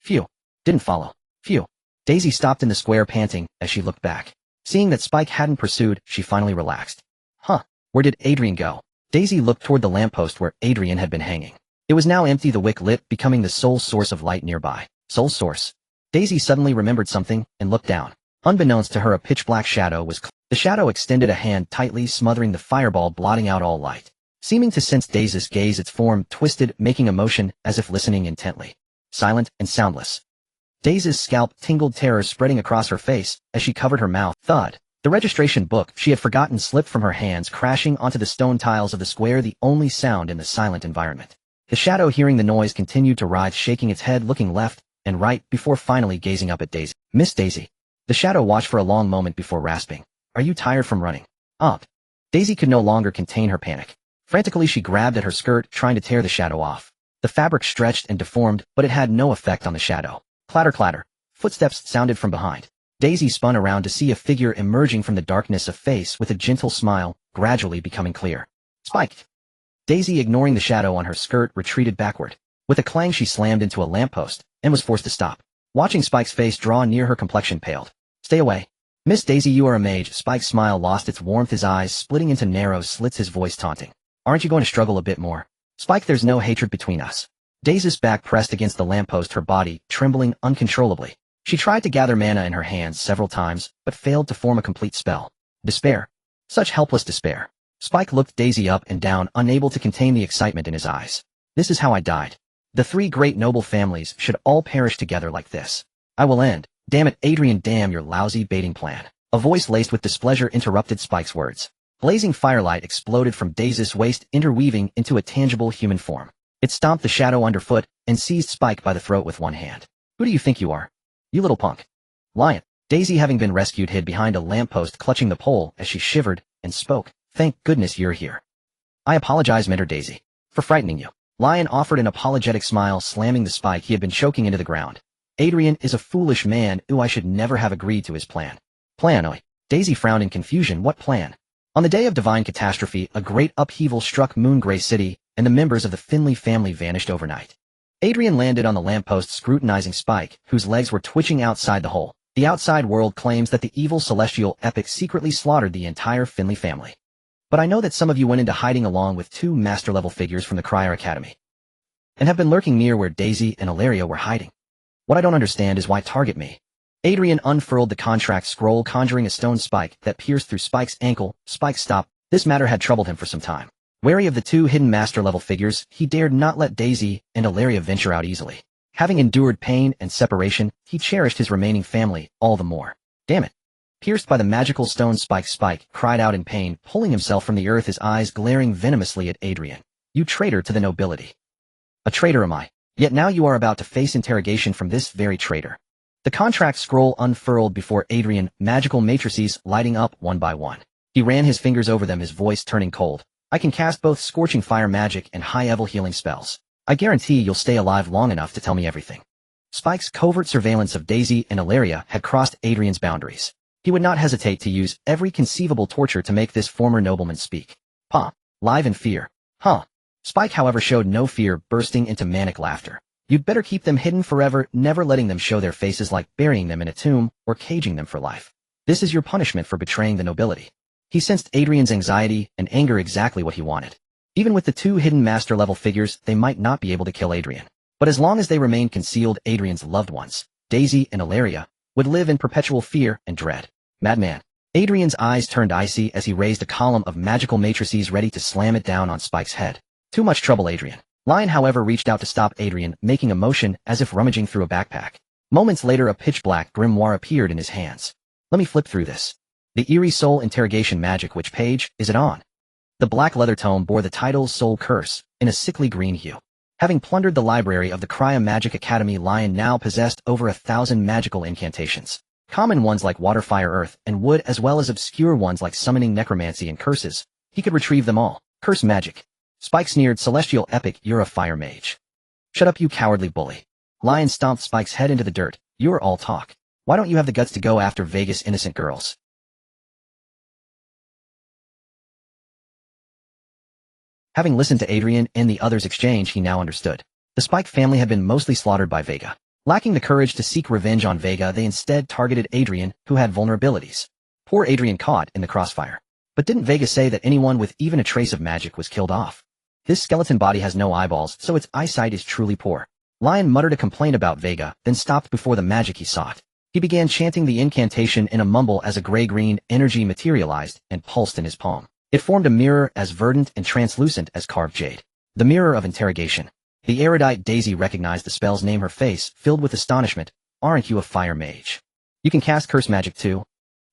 Phew. Didn't follow. Phew. Daisy stopped in the square, panting, as she looked back. Seeing that Spike hadn't pursued, she finally relaxed. Huh. Where did Adrian go? Daisy looked toward the lamppost where Adrian had been hanging. It was now empty, the wick lit, becoming the sole source of light nearby. Sole source. Daisy suddenly remembered something and looked down. Unbeknownst to her, a pitch-black shadow was the shadow extended a hand, tightly smothering the fireball, blotting out all light. Seeming to sense Daisy's gaze, its form twisted, making a motion as if listening intently. Silent and soundless. Daisy's scalp tingled, terror spreading across her face as she covered her mouth. Thud. The registration book she had forgotten slipped from her hands, crashing onto the stone tiles of the square, the only sound in the silent environment. The shadow, hearing the noise, continued to writhe, shaking its head, looking left and right before finally gazing up at Daisy. Miss Daisy. The shadow watched for a long moment before rasping. Are you tired from running? Up. Daisy could no longer contain her panic. Frantically, she grabbed at her skirt, trying to tear the shadow off. The fabric stretched and deformed, but it had no effect on the shadow. Clatter, clatter. Footsteps sounded from behind. Daisy spun around to see a figure emerging from the darkness, a face with a gentle smile, gradually becoming clear. Spike. Daisy, ignoring the shadow on her skirt, retreated backward. With a clang, she slammed into a lamppost and was forced to stop. Watching Spike's face draw near, her complexion paled. Stay away. Miss Daisy, you are a mage. Spike's smile lost its warmth, his eyes splitting into narrow slits, his voice taunting. Aren't you going to struggle a bit more? Spike, there's no hatred between us. Daisy's back pressed against the lamppost, her body trembling uncontrollably. She tried to gather mana in her hands several times, but failed to form a complete spell. Despair. Such helpless despair. Spike looked Daisy up and down, unable to contain the excitement in his eyes. This is how I died. The three great noble families should all perish together like this. I will end. Damn it, Adrian, damn your lousy baiting plan. A voice laced with displeasure interrupted Spike's words. Blazing firelight exploded from Daisy's waist, interweaving into a tangible human form. It stomped the shadow underfoot and seized Spike by the throat with one hand. Who do you think you are? You little punk. Lion. Daisy, having been rescued, hid behind a lamppost, clutching the pole as she shivered and spoke. Thank goodness you're here. I apologize, Mentor Daisy, for frightening you. Lion offered an apologetic smile, slamming the spike he had been choking into the ground. Adrian is a foolish man. I should never have agreed to his plan. Plan, oi. Daisy frowned in confusion. What plan? On the day of divine catastrophe, a great upheaval struck Moongray City, and the members of the Finley family vanished overnight. Adrian landed on the lamppost, scrutinizing Spike, whose legs were twitching outside the hole. The outside world claims that the evil celestial epic secretly slaughtered the entire Finley family. But I know that some of you went into hiding along with two master-level figures from the Crier Academy, and have been lurking near where Daisy and Ilaria were hiding. What I don't understand is why target me. Adrian unfurled the contract scroll, conjuring a stone spike that pierced through Spike's ankle. Spike stopped. This matter had troubled him for some time. Wary of the two hidden master-level figures, he dared not let Daisy and Ilaria venture out easily. Having endured pain and separation, he cherished his remaining family all the more. Damn it. Pierced by the magical stone spike, Spike cried out in pain, pulling himself from the earth, his eyes glaring venomously at Adrian. You traitor to the nobility. A traitor am I. Yet now you are about to face interrogation from this very traitor. The contract scroll unfurled before Adrian, magical matrices lighting up one by one. He ran his fingers over them, his voice turning cold. I can cast both scorching fire magic and high-level healing spells. I guarantee you'll stay alive long enough to tell me everything. Spike's covert surveillance of Daisy and Ilaria had crossed Adrian's boundaries. He would not hesitate to use every conceivable torture to make this former nobleman speak. Huh. Live in fear. Huh. Spike, however, showed no fear, bursting into manic laughter. You'd better keep them hidden forever, never letting them show their faces, like burying them in a tomb or caging them for life. This is your punishment for betraying the nobility. He sensed Adrian's anxiety and anger, exactly what he wanted. Even with the two hidden master-level figures, they might not be able to kill Adrian. But as long as they remained concealed, Adrian's loved ones, Daisy and Ilaria, would live in perpetual fear and dread. Madman. Adrian's eyes turned icy as he raised a column of magical matrices, ready to slam it down on Spike's head. Too much trouble, Adrian. Lion, however, reached out to stop Adrian, making a motion as if rummaging through a backpack. Moments later, a pitch-black grimoire appeared in his hands. Let me flip through this. The eerie soul interrogation magic. Which page is it on? The black leather tome bore the title Soul Curse, in a sickly green hue. Having plundered the library of the Cryo Magic Academy, Lion now possessed over 1,000 magical incantations. Common ones like water, fire, earth, and wood, as well as obscure ones like summoning, necromancy, and curses. He could retrieve them all. Curse magic. Spike sneered. Celestial epic, you're a fire mage. Shut up, you cowardly bully. Lion stomped Spike's head into the dirt. You're all talk. Why don't you have the guts to go after Vegas' innocent girls? Having listened to Adrian and the others' exchange, he now understood. The Spike family had been mostly slaughtered by Vega. Lacking the courage to seek revenge on Vega, they instead targeted Adrian, who had vulnerabilities. Poor Adrian caught in the crossfire. But didn't Vega say that anyone with even a trace of magic was killed off? This skeleton body has no eyeballs, so its eyesight is truly poor. Lion muttered a complaint about Vega, then stopped before the magic he sought. He began chanting the incantation in a mumble as a gray-green energy materialized and pulsed in his palm. It formed a mirror as verdant and translucent as carved jade. The mirror of interrogation. The erudite Daisy recognized the spell's name, her face filled with astonishment. Aren't you a fire mage? You can cast curse magic too?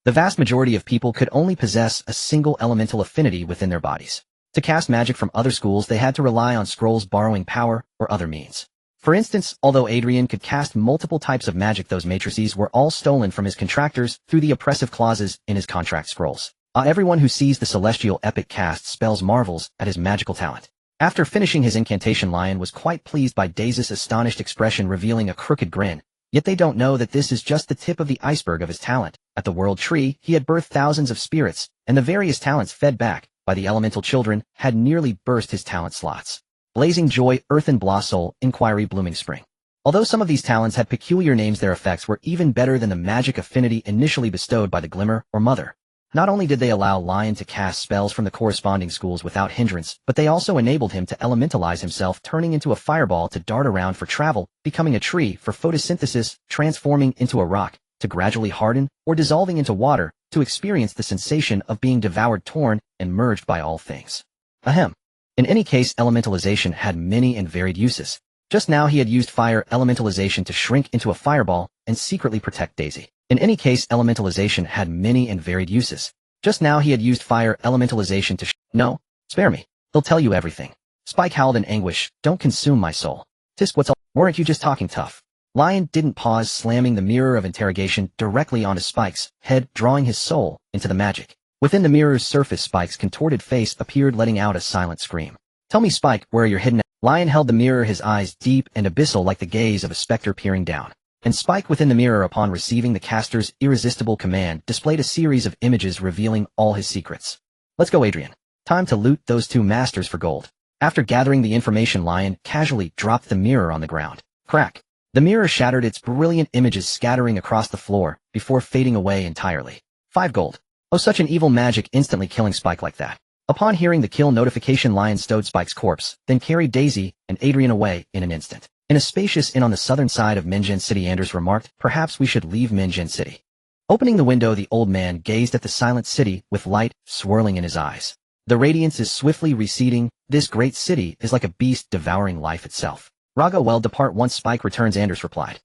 The vast majority of people could only possess a single elemental affinity within their bodies. To cast magic from other schools, they had to rely on scrolls borrowing power or other means. For instance, although Adrian could cast multiple types of magic, those matrices were all stolen from his contractors through the oppressive clauses in his contract scrolls. Everyone who sees the celestial epic cast spells marvels at his magical talent. After finishing his incantation, Lion was quite pleased by Daisy's astonished expression, revealing a crooked grin. Yet they don't know that this is just the tip of the iceberg of his talent. At the World Tree, he had birthed thousands of spirits, and the various talents fed back by the elemental children had nearly burst his talent slots. Blazing Joy, Earthen Blossom, Inquiry, Blooming Spring. Although some of these talents had peculiar names, their effects were even better than the magic affinity initially bestowed by the Glimmer or Mother. Not only did they allow Lion to cast spells from the corresponding schools without hindrance, but they also enabled him to elementalize himself, turning into a fireball to dart around for travel, becoming a tree for photosynthesis, transforming into a rock to gradually harden, or dissolving into water to experience the sensation of being devoured, torn, and merged by all things. Ahem. In any case, elementalization had many and varied uses. Just now he had used fire elementalization to shrink into a fireball and secretly protect Daisy. In any case, elementalization had many and varied uses. Just now he had used fire elementalization to No, spare me. They'll tell you everything. Spike howled in anguish. Don't consume my soul. Tisk, what's all? Weren't you just talking tough? Lion didn't pause, slamming the mirror of interrogation directly onto Spike's head, drawing his soul into the magic. Within the mirror's surface, Spike's contorted face appeared, letting out a silent scream. Tell me, Spike, where you're hidden at? Lion held the mirror, his eyes deep and abyssal like the gaze of a specter peering down. And Spike within the mirror, upon receiving the caster's irresistible command, displayed a series of images revealing all his secrets. Let's go, Adrian. Time to loot those two masters for gold. After gathering the information, Lion casually dropped the mirror on the ground. Crack. The mirror shattered, its brilliant images scattering across the floor before fading away entirely. 5 gold. Oh, such an evil magic, instantly killing Spike like that. Upon hearing the kill notification, Lion stowed Spike's corpse, then carried Daisy and Adrian away in an instant. In a spacious inn on the southern side of Minjin City, Anders remarked, perhaps we should leave Minjin City. Opening the window, the old man gazed at the silent city with light swirling in his eyes. The radiance is swiftly receding. This great city is like a beast devouring life itself. Raga, well, depart once Spike returns, Anders replied.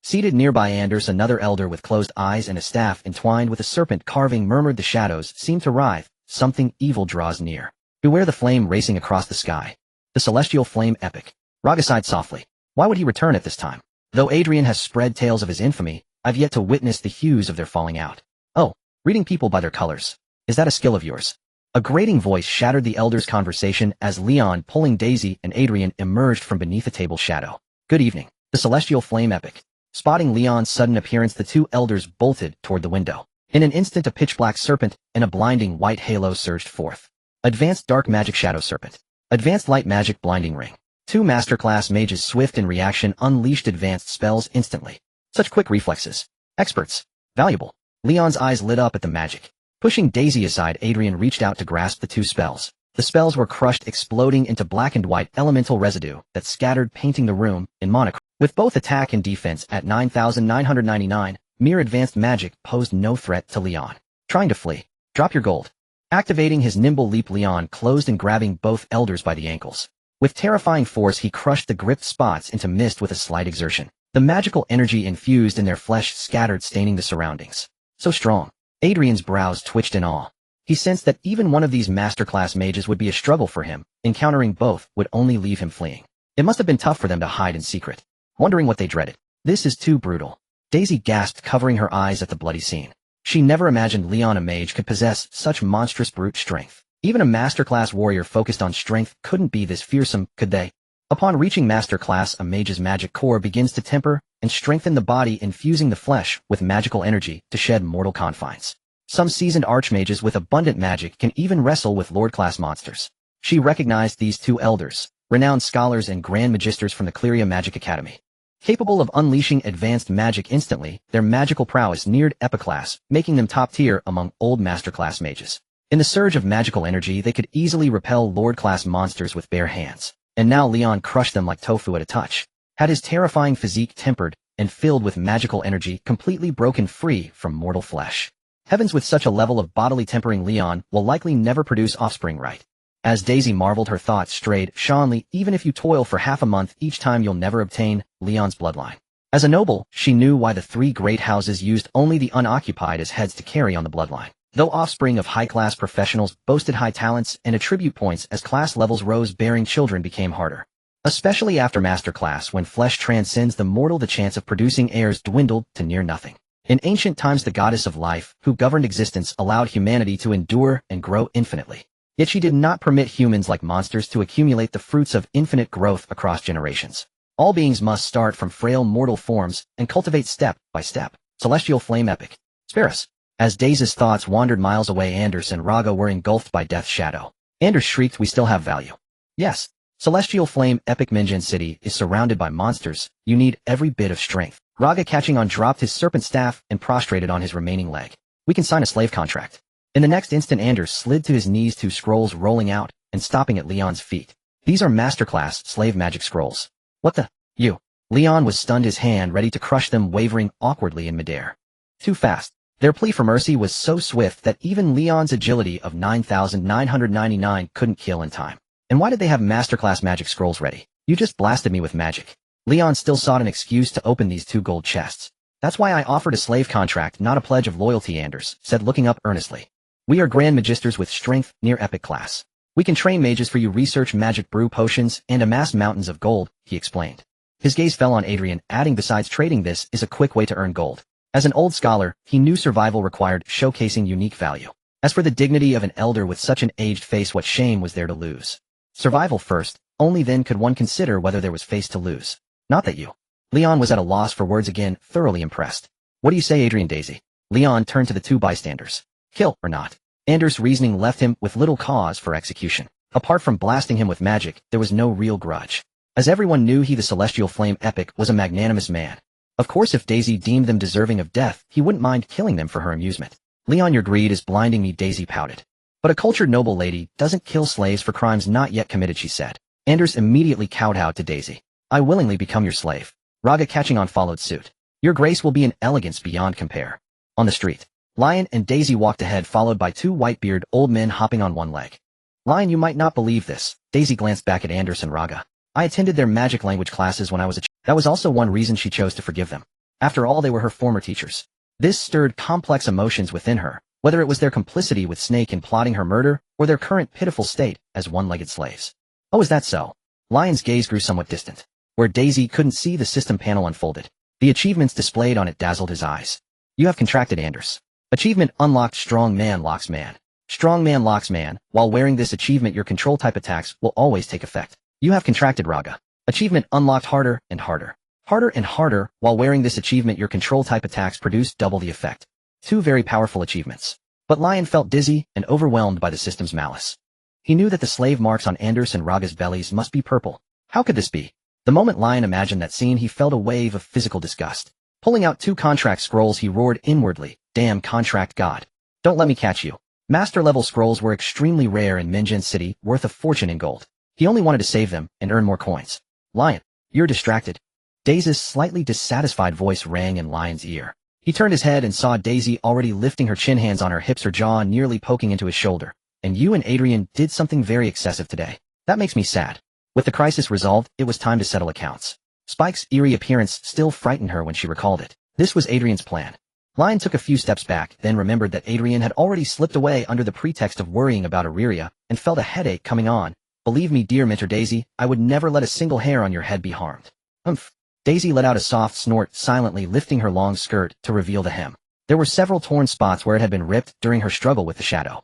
Seated nearby Anders, another elder with closed eyes and a staff entwined with a serpent carving, murmured, the shadows seem to writhe. Something evil draws near. Beware the flame racing across the sky. The celestial flame epic. Raga sighed softly. Why would he return at this time? Though Adrian has spread tales of his infamy, I've yet to witness the hues of their falling out. Oh, reading people by their colors. Is that a skill of yours? A grating voice shattered the elder's conversation as Leon, pulling Daisy and Adrian, emerged from beneath a table shadow. Good evening. The celestial flame epic. Spotting Leon's sudden appearance, the two elders bolted toward the window. In an instant, a pitch-black serpent and a blinding white halo surged forth. Advanced dark magic shadow serpent. Advanced light magic blinding ring. 2 masterclass mages, swift in reaction, unleashed advanced spells instantly. Such quick reflexes. Experts. Valuable. Leon's eyes lit up at the magic. Pushing Daisy aside, Adrian reached out to grasp the 2 spells. The spells were crushed, exploding into black and white elemental residue that scattered, painting the room in monochrome. With both attack and defense at 9,999, mere advanced magic posed no threat to Leon. Trying to flee. Drop your gold. Activating his nimble leap, Leon closed and grabbing both elders by the ankles. With terrifying force, he crushed the gripped spots into mist with a slight exertion. The magical energy infused in their flesh scattered, staining the surroundings. So strong. Adrian's brows twitched in awe. He sensed that even one of these masterclass mages would be a struggle for him. Encountering both would only leave him fleeing. It must have been tough for them to hide in secret, wondering what they dreaded. This is too brutal. Daisy gasped, covering her eyes at the bloody scene. She never imagined Leon, a mage, could possess such monstrous brute strength. Even a masterclass warrior focused on strength couldn't be this fearsome, could they? Upon reaching masterclass, a mage's magic core begins to temper and strengthen the body, infusing the flesh with magical energy to shed mortal confines. Some seasoned archmages with abundant magic can even wrestle with lord-class monsters. She recognized these 2 elders, renowned scholars and grand magisters from the Cleria Magic Academy. Capable of unleashing advanced magic instantly, their magical prowess neared epiclass, making them top tier among old masterclass mages. In the surge of magical energy, they could easily repel lord-class monsters with bare hands. And now Leon crushed them like tofu at a touch. Had his terrifying physique tempered and filled with magical energy, completely broken free from mortal flesh. Heavens, with such a level of bodily tempering, Leon will likely never produce offspring, right? As Daisy marveled, her thoughts strayed, Seanly, even if you toil for half a month each time, you'll never obtain Leon's bloodline. As a noble, she knew why the 3 great houses used only the unoccupied as heads to carry on the bloodline. Though offspring of high-class professionals boasted high talents and attribute points, as class levels rose, bearing children became harder. Especially after master class, when flesh transcends the mortal, the chance of producing heirs dwindled to near nothing. In ancient times, the goddess of life, who governed existence, allowed humanity to endure and grow infinitely. Yet she did not permit humans, like monsters, to accumulate the fruits of infinite growth across generations. All beings must start from frail mortal forms and cultivate step by step. Celestial flame epic. Spare us. As Daisy's thoughts wandered miles away, Anders and Raga were engulfed by death's shadow. Anders shrieked, we still have value. Yes. Celestial flame epic. Minjin City is surrounded by monsters. You need every bit of strength. Raga, catching on, dropped his serpent staff and prostrated on his remaining leg. We can sign a slave contract. In the next instant, Anders slid to his knees, 2 scrolls rolling out and stopping at Leon's feet. These are masterclass slave magic scrolls. What the? You. Leon was stunned, his hand ready to crush them, wavering awkwardly in midair. Too fast. Their plea for mercy was so swift that even Leon's agility of 9,999 couldn't kill in time. And why did they have masterclass magic scrolls ready? You just blasted me with magic. Leon still sought an excuse to open these 2 gold chests. That's why I offered a slave contract, not a pledge of loyalty, Anders said, looking up earnestly. We are Grand Magisters with strength near epic class. We can train mages for you, research magic, brew potions, and amass mountains of gold, he explained. His gaze fell on Adrian, adding, besides trading, this is a quick way to earn gold. As an old scholar, he knew survival required showcasing unique value. As for the dignity of an elder with such an aged face, what shame was there to lose? Survival first, only then could one consider whether there was face to lose. Not that you. Leon was at a loss for words again, thoroughly impressed. What do you say, Adrian? Daisy? Leon turned to the 2 bystanders. Kill or not? Anders' reasoning left him with little cause for execution. Apart from blasting him with magic, there was no real grudge. As everyone knew, he, the Celestial Flame Epic, was a magnanimous man. Of course, if Daisy deemed them deserving of death, he wouldn't mind killing them for her amusement. Leon, your greed is blinding me, Daisy pouted. But a cultured noble lady doesn't kill slaves for crimes not yet committed, she said. Anders immediately kowtowed to Daisy. I willingly become your slave. Raga, catching on, followed suit. Your grace will be an elegance beyond compare. On the street, Lion and Daisy walked ahead, followed by 2 white-bearded old men hopping on one leg. Lion, you might not believe this. Daisy glanced back at Anders and Raga. I attended their magic language classes when I was a child. That was also one reason she chose to forgive them. After all, they were her former teachers. This stirred complex emotions within her, whether it was their complicity with Snake in plotting her murder, or their current pitiful state as one-legged slaves. Oh, is that so? Lion's gaze grew somewhat distant. Where Daisy couldn't see, the system panel unfolded. The achievements displayed on it dazzled his eyes. You have contracted, Anders. Achievement unlocked, Strong Man locks man. Strong Man locks man. While wearing this achievement, your control type attacks will always take effect. You have contracted, Raga. Achievement unlocked, Harder and Harder. Harder and Harder. While wearing this achievement, your control type attacks produce double the effect. 2 very powerful achievements. But Lion felt dizzy and overwhelmed by the system's malice. He knew that the slave marks on Anders and Raga's bellies must be purple. How could this be? The moment Lion imagined that scene, he felt a wave of physical disgust. Pulling out 2 contract scrolls, he roared inwardly, damn contract god. Don't let me catch you. Master-level scrolls were extremely rare in Minjin City, worth a fortune in gold. He only wanted to save them and earn more coins. Lion, you're distracted. Daisy's slightly dissatisfied voice rang in Lion's ear. He turned his head and saw Daisy already lifting her chin, hands on her hips, her jaw nearly poking into his shoulder. And you and Adrian did something very excessive today. That makes me sad. With the crisis resolved, it was time to settle accounts. Spike's eerie appearance still frightened her when she recalled it. This was Adrian's plan. Lion took a few steps back, then remembered that Adrian had already slipped away under the pretext of worrying about Aurelia, and felt a headache coming on. Believe me, dear mentor Daisy, I would never let a single hair on your head be harmed. Humph. Daisy let out a soft snort, silently lifting her long skirt to reveal the hem. There were several torn spots where it had been ripped during her struggle with the shadow.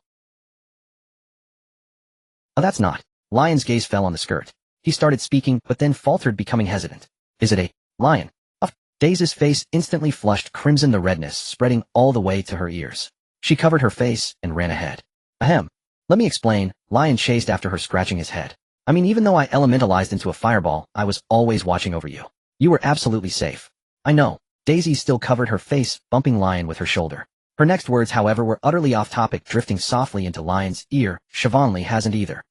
Oh, that's not. Lion's gaze fell on the skirt. He started speaking, but then faltered, becoming hesitant. Is it a lion? Daisy's face instantly flushed crimson, the redness spreading all the way to her ears. She covered her face and ran ahead. Ahem. Let me explain. Lion chased after her, scratching his head. I mean, even though I elementalized into a fireball, I was always watching over you. You were absolutely safe. I know. Daisy still covered her face, bumping Lion with her shoulder. Her next words, however, were utterly off topic, drifting softly into Lion's ear. Siobhanly hasn't either.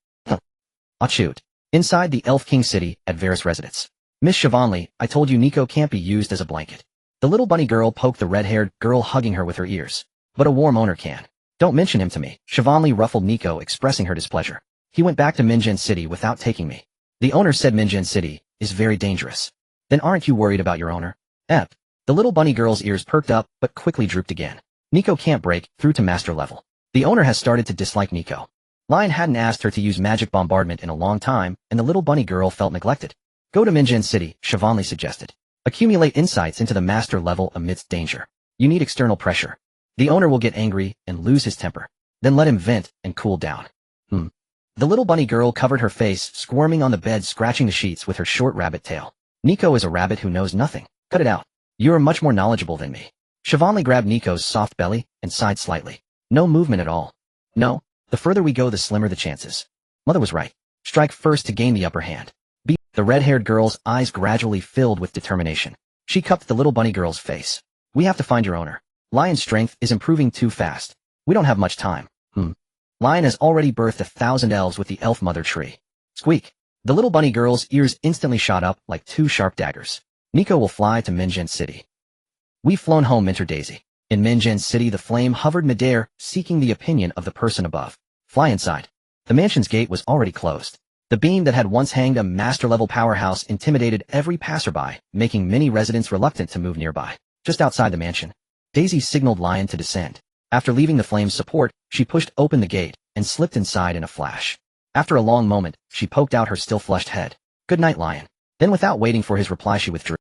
Shoot. Inside the Elf King City, at Varus residence. Miss Siobhanly, I told you Nico can't be used as a blanket. The little bunny girl poked the red-haired girl, hugging her with her ears. But a warm owner can. Don't mention him to me. Siobhanly ruffled Nico, expressing her displeasure. He went back to Minjin City without taking me. The owner said Minjin City is very dangerous. Then aren't you worried about your owner? The little bunny girl's ears perked up, but quickly drooped again. Nico can't break through to master level. The owner has started to dislike Nico. Lion hadn't asked her to use magic bombardment in a long time, and the little bunny girl felt neglected. Go to Minjin City, Siobhanly suggested. Accumulate insights into the master level amidst danger. You need external pressure. The owner will get angry and lose his temper. Then let him vent and cool down. The little bunny girl covered her face, squirming on the bed, scratching the sheets with her short rabbit tail. Nico is a rabbit who knows nothing. Cut it out. You are much more knowledgeable than me. Siobhanly grabbed Nico's soft belly and sighed slightly. No movement at all. No. The further we go, the slimmer the chances. Mother was right. Strike first to gain the upper hand. The red-haired girl's eyes gradually filled with determination. She cupped the little bunny girl's face. We have to find your owner. Lion's strength is improving too fast. We don't have much time. Lion has already birthed 1,000 elves with the elf mother tree. Squeak. The little bunny girl's ears instantly shot up like 2 sharp daggers. Nico will fly to Minjin City. We've flown home, mentor Daisy. In Minjin City, the flame hovered midair, seeking the opinion of the person above. Fly inside. The mansion's gate was already closed. The beam that had once hanged a master-level powerhouse intimidated every passerby, making many residents reluctant to move nearby. Just outside the mansion, Daisy signaled Lion to descend. After leaving the flame's support, she pushed open the gate and slipped inside in a flash. After a long moment, she poked out her still-flushed head. "Good night, Lion." Then without waiting for his reply she withdrew.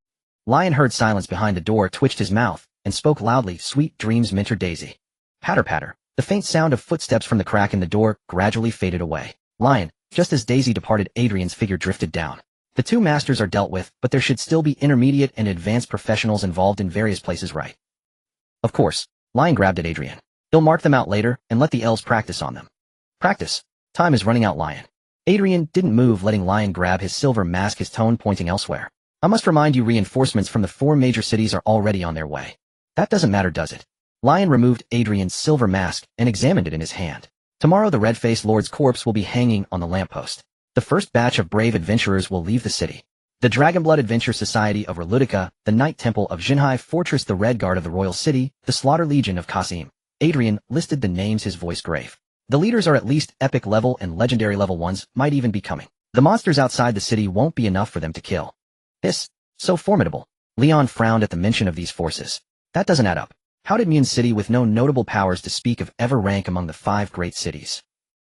Lion heard silence behind the door, twitched his mouth, and spoke loudly, "Sweet dreams, Minter Daisy." Patter patter. The faint sound of footsteps from the crack in the door gradually faded away. Lion. Just as Daisy departed, Adrian's figure drifted down. The two masters are dealt with, but there should still be intermediate and advanced professionals involved in various places, right? Of course. Lion grabbed at Adrian. "He'll mark them out later and let the elves practice on them." "Practice? Time is running out, Lion." Adrian didn't move, letting Lion grab his silver mask, his tone pointing elsewhere. "I must remind you, reinforcements from the 4 major cities are already on their way." "That doesn't matter, does it?" Lion removed Adrian's silver mask and examined it in his hand. "Tomorrow the red-faced lord's corpse will be hanging on the lamppost. The first batch of brave adventurers will leave the city. The Dragonblood Adventure Society of Relutica, the Knight Temple of Jinhai Fortress, the Red Guard of the Royal City, the Slaughter Legion of Qasim." Adrian listed the names, his voice grave. "The leaders are at least epic level, and legendary level ones might even be coming. The monsters outside the city won't be enough for them to kill." "This, so formidable." Leon frowned at the mention of these forces. "That doesn't add up. How did Mune City, with no notable powers to speak of, ever rank among the 5 great cities?"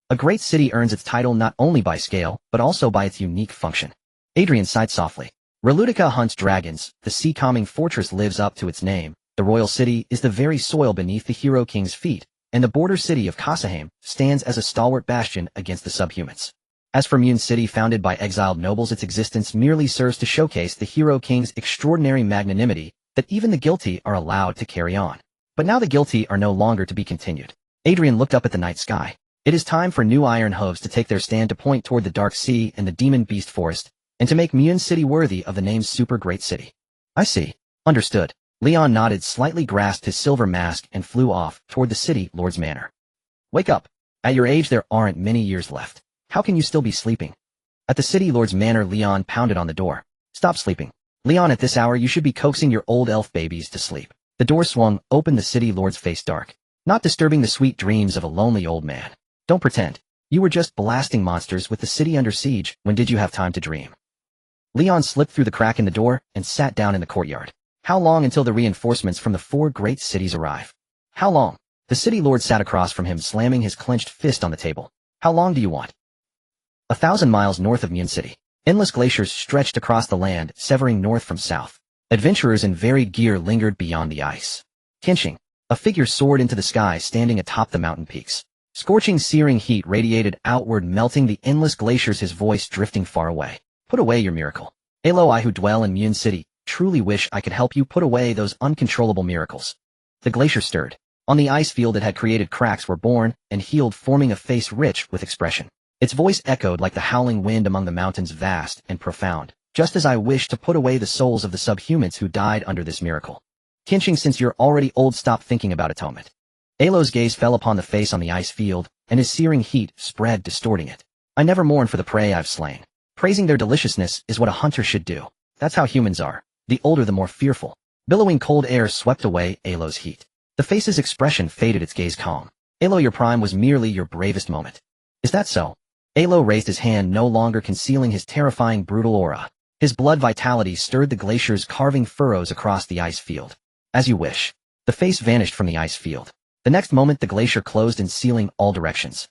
"A great city earns its title not only by scale, but also by its unique function." Adrian sighed softly. "Relutica hunts dragons, the sea-calming fortress lives up to its name, the royal city is the very soil beneath the hero king's feet, and the border city of Kasaheim stands as a stalwart bastion against the subhumans. As for Mune City, founded by exiled nobles, its existence merely serves to showcase the hero king's extraordinary magnanimity, that even the guilty are allowed to carry on. But now the guilty are no longer to be continued." Adrian looked up at the night sky. "It is time for new iron hooves to take their stand, to point toward the dark sea and the demon beast forest, and to make Mune City worthy of the name super great city." "I see. Understood." Leon nodded, slightly grasped his silver mask, and flew off toward the city lord's manor. "Wake up. At your age there aren't many years left. How can you still be sleeping?" At the city lord's manor, Leon pounded on the door. "Stop sleeping. Leon, at this hour you should be coaxing your old elf babies to sleep." The door swung open, the city lord's face dark. "Not disturbing the sweet dreams of a lonely old man. Don't pretend. You were just blasting monsters with the city under siege. When did you have time to dream?" Leon slipped through the crack in the door and sat down in the courtyard. "How long until the reinforcements from the 4 great cities arrive?" "How long?" The city lord sat across from him, slamming his clenched fist on the table. "How long do you want?" 1,000 miles north of Mune City. Endless glaciers stretched across the land, severing north from south. Adventurers in varied gear lingered beyond the ice. Kinching. A figure soared into the sky, standing atop the mountain peaks. Scorching, searing heat radiated outward, melting the endless glaciers, his voice drifting far away. "Put away your miracle. Alo, I who dwell in Mune City, truly wish I could help you put away those uncontrollable miracles." The glacier stirred. On the ice field it had created cracks were born and healed, forming a face rich with expression. Its voice echoed like the howling wind among the mountains, vast and profound. "Just as I wish to put away the souls of the subhumans who died under this miracle." Kinching, since you're already old, stop thinking about atonement. Alo's gaze fell upon the face on the ice field, and his searing heat spread, distorting it. "I never mourn for the prey I've slain. Praising their deliciousness is what a hunter should do. That's how humans are. The older the more fearful." Billowing cold air swept away Alo's heat. The face's expression faded, its gaze calm. "Alo, your prime was merely your bravest moment." "Is that so?" Alo raised his hand, no longer concealing his terrifying, brutal aura. His blood vitality stirred the glaciers, carving furrows across the ice field. "As you wish." The face vanished from the ice field. The next moment the glacier closed in, sealing all directions.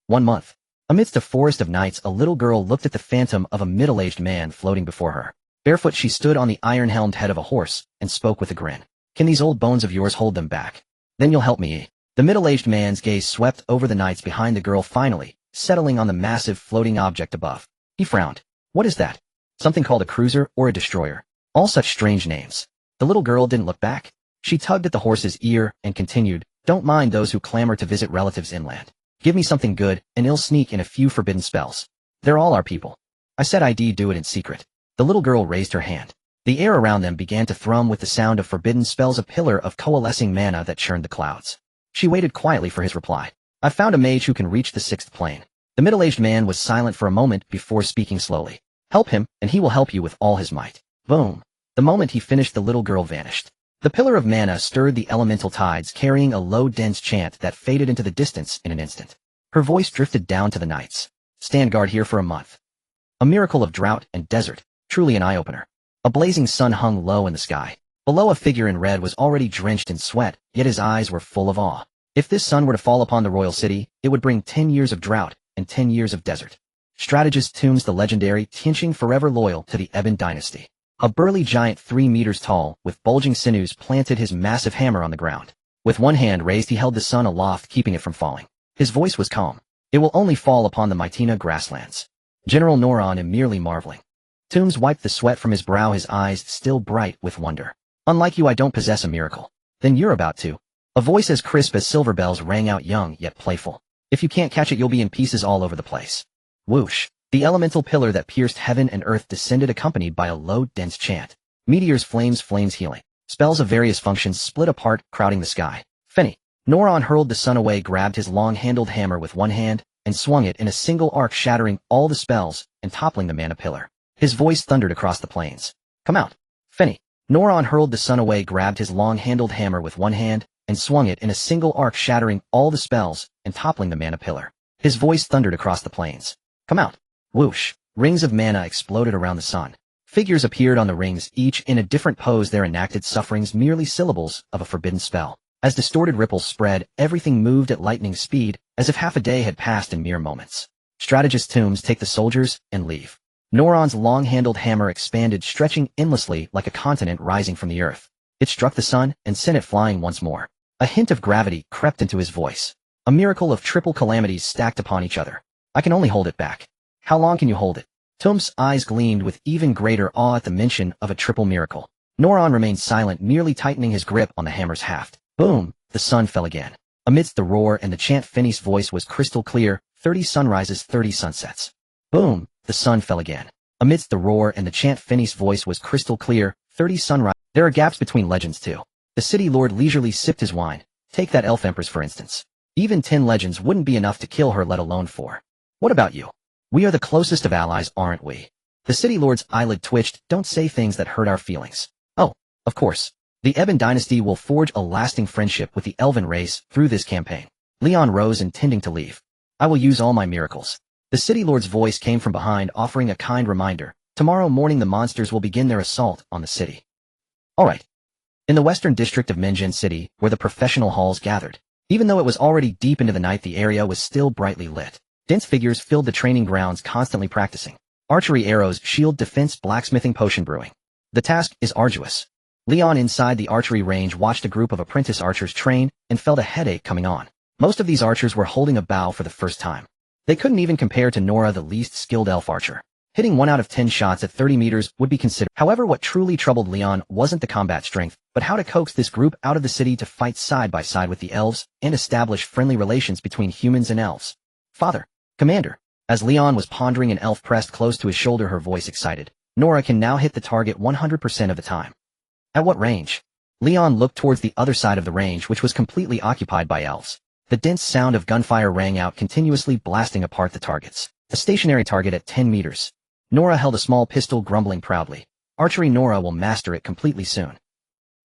1 month. Amidst a forest of nights, a little girl looked at the phantom of a middle-aged man floating before her. Barefoot she stood on the iron-helmed head of a horse, and spoke with a grin. "Can these old bones of yours hold them back? Then you'll help me." The middle-aged man's gaze swept over the nights behind the girl, finally settling on the massive floating object above. He frowned. "What is that?" "Something called a cruiser or a destroyer. All such strange names." The little girl didn't look back. She tugged at the horse's ear and continued, "Don't mind those who clamor to visit relatives inland. Give me something good, and I'll sneak in a few forbidden spells. They're all our people." "I said I'd do it in secret." The little girl raised her hand. The air around them began to thrum with the sound of forbidden spells, a pillar of coalescing mana that churned the clouds. She waited quietly for his reply. "I've found a mage who can reach the 6th plane." The middle-aged man was silent for a moment before speaking slowly. "Help him, and he will help you with all his might." Boom. The moment he finished, the little girl vanished. The pillar of mana stirred the elemental tides, carrying a low, dense chant that faded into the distance in an instant. Her voice drifted down to the nights. "Stand guard here for a month. A miracle of drought and desert, truly an eye-opener. A blazing sun hung low in the sky. Below, a figure in red was already drenched in sweat, yet his eyes were full of awe. If this sun were to fall upon the royal city, it would bring 10 years of drought and 10 years of desert. Strategist Tombs, the legendary, Tianqing, forever loyal to the Ebon dynasty. A burly giant 3 meters tall, with bulging sinews, planted his massive hammer on the ground. With one hand raised, he held the sun aloft, keeping it from falling. His voice was calm. It will only fall upon the Mytina grasslands. General Noron merely marveling. Tombs wiped the sweat from his brow, his eyes still bright with wonder. Unlike you, I don't possess a miracle. Then you're about to. A voice as crisp as silver bells rang out, young yet playful. If you can't catch it, you'll be in pieces all over the place. Whoosh. The elemental pillar that pierced heaven and earth descended, accompanied by a low, dense chant. Meteors, flames healing. Spells of various functions split apart, crowding the sky. Feni. Noron hurled the sun away, grabbed his long-handled hammer with one hand, and swung it in a single arc, shattering all the spells and toppling the mana pillar. His voice thundered across the plains. Come out. Feni. Noron hurled the sun away, grabbed his long-handled hammer with one hand, and swung it in a single arc, shattering all the spells and toppling the mana pillar. His voice thundered across the plains. Come out. Whoosh. Rings of mana exploded around the sun. Figures appeared on the rings, each in a different pose, their enacted sufferings merely syllables of a forbidden spell. As distorted ripples spread, everything moved at lightning speed, as if half a day had passed in mere moments. Strategist Tombs, take the soldiers and leave. Noron's long-handled hammer expanded, stretching endlessly like a continent rising from the earth. It struck the sun and sent it flying once more. A hint of gravity crept into his voice. A miracle of triple calamities stacked upon each other. I can only hold it back. How long can you hold it? Tombs' eyes gleamed with even greater awe at the mention of a triple miracle. Noron remained silent, merely tightening his grip on the hammer's haft. Boom! The sun fell again. Amidst the roar and the chant, Feni's voice was crystal clear. 30 sunrises, 30 sunsets. Boom! The sun fell again. Amidst the roar and the chant, Feni's voice was crystal clear. 30 sunrises. There are gaps between legends too. The city lord leisurely sipped his wine. Take that elf empress for instance. Even 10 legends wouldn't be enough to kill her, let alone 4. What about you? We are the closest of allies, aren't we? The city lord's eyelid twitched. Don't say things that hurt our feelings. Oh, of course. The Ebon dynasty will forge a lasting friendship with the elven race through this campaign. Leon rose, intending to leave. I will use all my miracles. The city lord's voice came from behind, offering a kind reminder. Tomorrow morning the monsters will begin their assault on the city. All right. In the western district of Menjin City, where the professional halls gathered. Even though it was already deep into the night, the area was still brightly lit. Dense figures filled the training grounds, constantly practicing. Archery, arrows, shield defense, blacksmithing, potion brewing. The task is arduous. Leon, inside the archery range, watched a group of apprentice archers train and felt a headache coming on. Most of these archers were holding a bow for the first time. They couldn't even compare to Nora, the least skilled elf archer. Hitting 1 out of 10 shots at 30 meters would be considered. However, what truly troubled Leon wasn't the combat strength, but how to coax this group out of the city to fight side by side with the elves and establish friendly relations between humans and elves. Father. Commander. As Leon was pondering, an elf pressed close to his shoulder, her voice excited. Nora can now hit the target 100% of the time. At what range? Leon looked towards the other side of the range, which was completely occupied by elves. The dense sound of gunfire rang out, continuously blasting apart the targets. A stationary target at 10 meters. Nora held a small pistol, grumbling proudly. Archery. Nora will master it completely soon.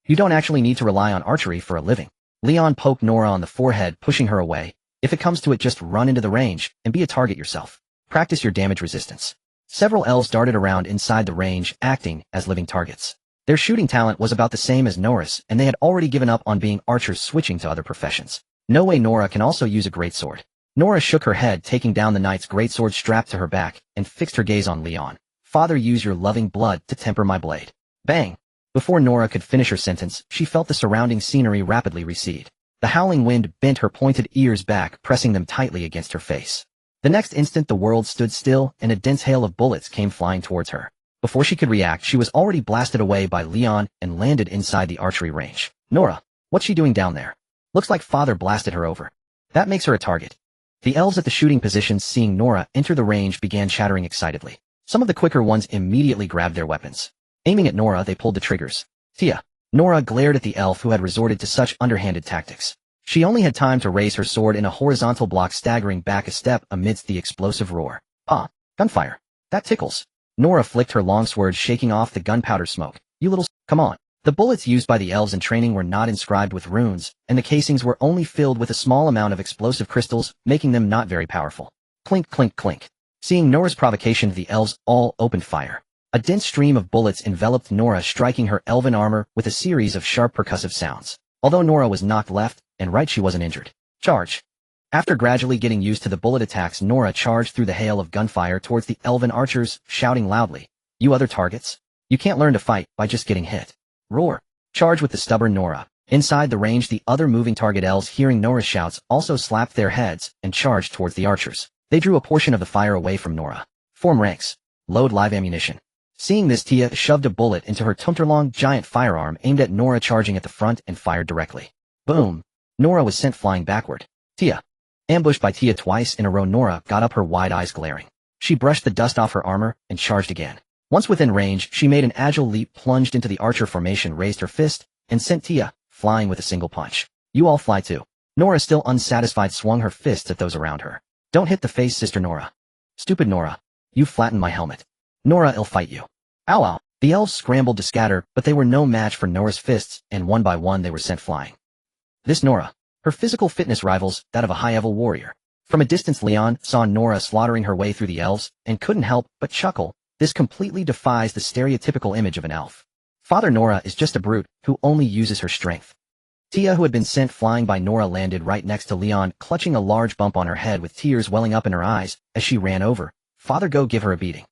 You don't actually need to rely on archery for a living. Leon poked Nora on the forehead, pushing her away. If it comes to it, just run into the range and be a target yourself. Practice your damage resistance. Several elves darted around inside the range, acting as living targets. Their shooting talent was about the same as Nora's, and they had already given up on being archers, switching to other professions. No way. Nora can also use a greatsword. Nora shook her head, taking down the knight's greatsword strapped to her back, and fixed her gaze on Leon. Father, use your loving blood to temper my blade. Bang! Before Nora could finish her sentence, she felt the surrounding scenery rapidly recede. The howling wind bent her pointed ears back, pressing them tightly against her face. The next instant the world stood still, and a dense hail of bullets came flying towards her. Before she could react, she was already blasted away by Leon and landed inside the archery range. Nora, what's she doing down there? Looks like Father blasted her over. That makes her a target. The elves at the shooting positions, seeing Nora enter the range, began chattering excitedly. Some of the quicker ones immediately grabbed their weapons. Aiming at Nora, they pulled the triggers. Tia. Nora glared at the elf who had resorted to such underhanded tactics. She only had time to raise her sword in a horizontal block, staggering back a step amidst the explosive roar. Ah, gunfire. That tickles. Nora flicked her longsword, shaking off the gunpowder smoke. You little come on. The bullets used by the elves in training were not inscribed with runes, and the casings were only filled with a small amount of explosive crystals, making them not very powerful. Clink, clink, clink. Seeing Nora's provocation, the elves all opened fire. A dense stream of bullets enveloped Nora, striking her elven armor with a series of sharp percussive sounds. Although Nora was knocked left and right, she wasn't injured. Charge! After gradually getting used to the bullet attacks, Nora charged through the hail of gunfire towards the elven archers, shouting loudly, "You other targets? You can't learn to fight by just getting hit. Roar!" Charge with the stubborn Nora. Inside the range, the other moving target elves, hearing Nora's shouts, also slapped their heads and charged towards the archers. They drew a portion of the fire away from Nora. Form ranks. Load live ammunition. Seeing this, Tia shoved a bullet into her Tunterlong giant firearm aimed at Nora charging at the front and fired directly. Boom! Nora was sent flying backward. Tia. Ambushed by Tia twice in a row, Nora got up, her wide eyes glaring. She brushed the dust off her armor and charged again. Once within range, she made an agile leap, plunged into the archer formation, raised her fist, and sent Tia flying with a single punch. "You all fly too." Nora, still unsatisfied, swung her fists at those around her. "Don't hit the face, Sister Nora." "Stupid Nora. You flattened my helmet." "Nora, I'll fight you." "Ow, ow." The elves scrambled to scatter, but they were no match for Nora's fists, and one by one they were sent flying. This Nora. Her physical fitness rivals that of a high-level warrior. From a distance, Leon saw Nora slaughtering her way through the elves, and couldn't help but chuckle. This completely defies the stereotypical image of an elf. Father Nora is just a brute who only uses her strength. Tia, who had been sent flying by Nora, landed right next to Leon, clutching a large bump on her head with tears welling up in her eyes as she ran over. "Father, go give her a beating.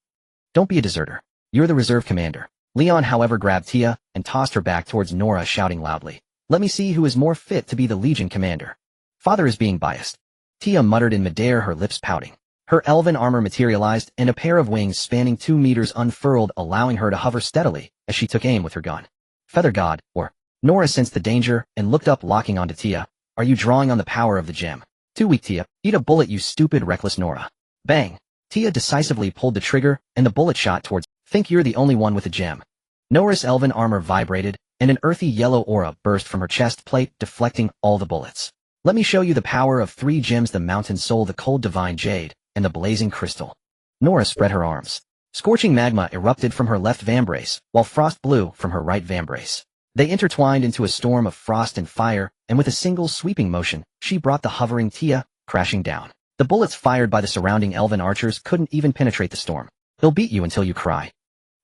Don't be a deserter. You're the reserve commander." Leon, however, grabbed Tia and tossed her back towards Nora, shouting loudly, "Let me see who is more fit to be the Legion commander." "Father is being biased." Tia muttered in midair, her lips pouting. Her elven armor materialized, and a pair of wings spanning 2 meters unfurled, allowing her to hover steadily as she took aim with her gun. "Feather God, or..." Nora sensed the danger and looked up, locking onto Tia. "Are you drawing on the power of the gem?" "Too weak, Tia. Eat a bullet, you stupid, reckless Nora." Bang! Tia decisively pulled the trigger, and the bullet shot towards. "Think you're the only one with a gem." Nora's elven armor vibrated, and an earthy yellow aura burst from her chest plate, deflecting all the bullets. "Let me show you the power of 3 gems: the mountain soul, the cold divine jade, and the blazing crystal." Nora spread her arms. Scorching magma erupted from her left vambrace, while frost blew from her right vambrace. They intertwined into a storm of frost and fire, and with a single sweeping motion, she brought the hovering Tia crashing down. The bullets fired by the surrounding elven archers couldn't even penetrate the storm. "They'll beat you until you cry."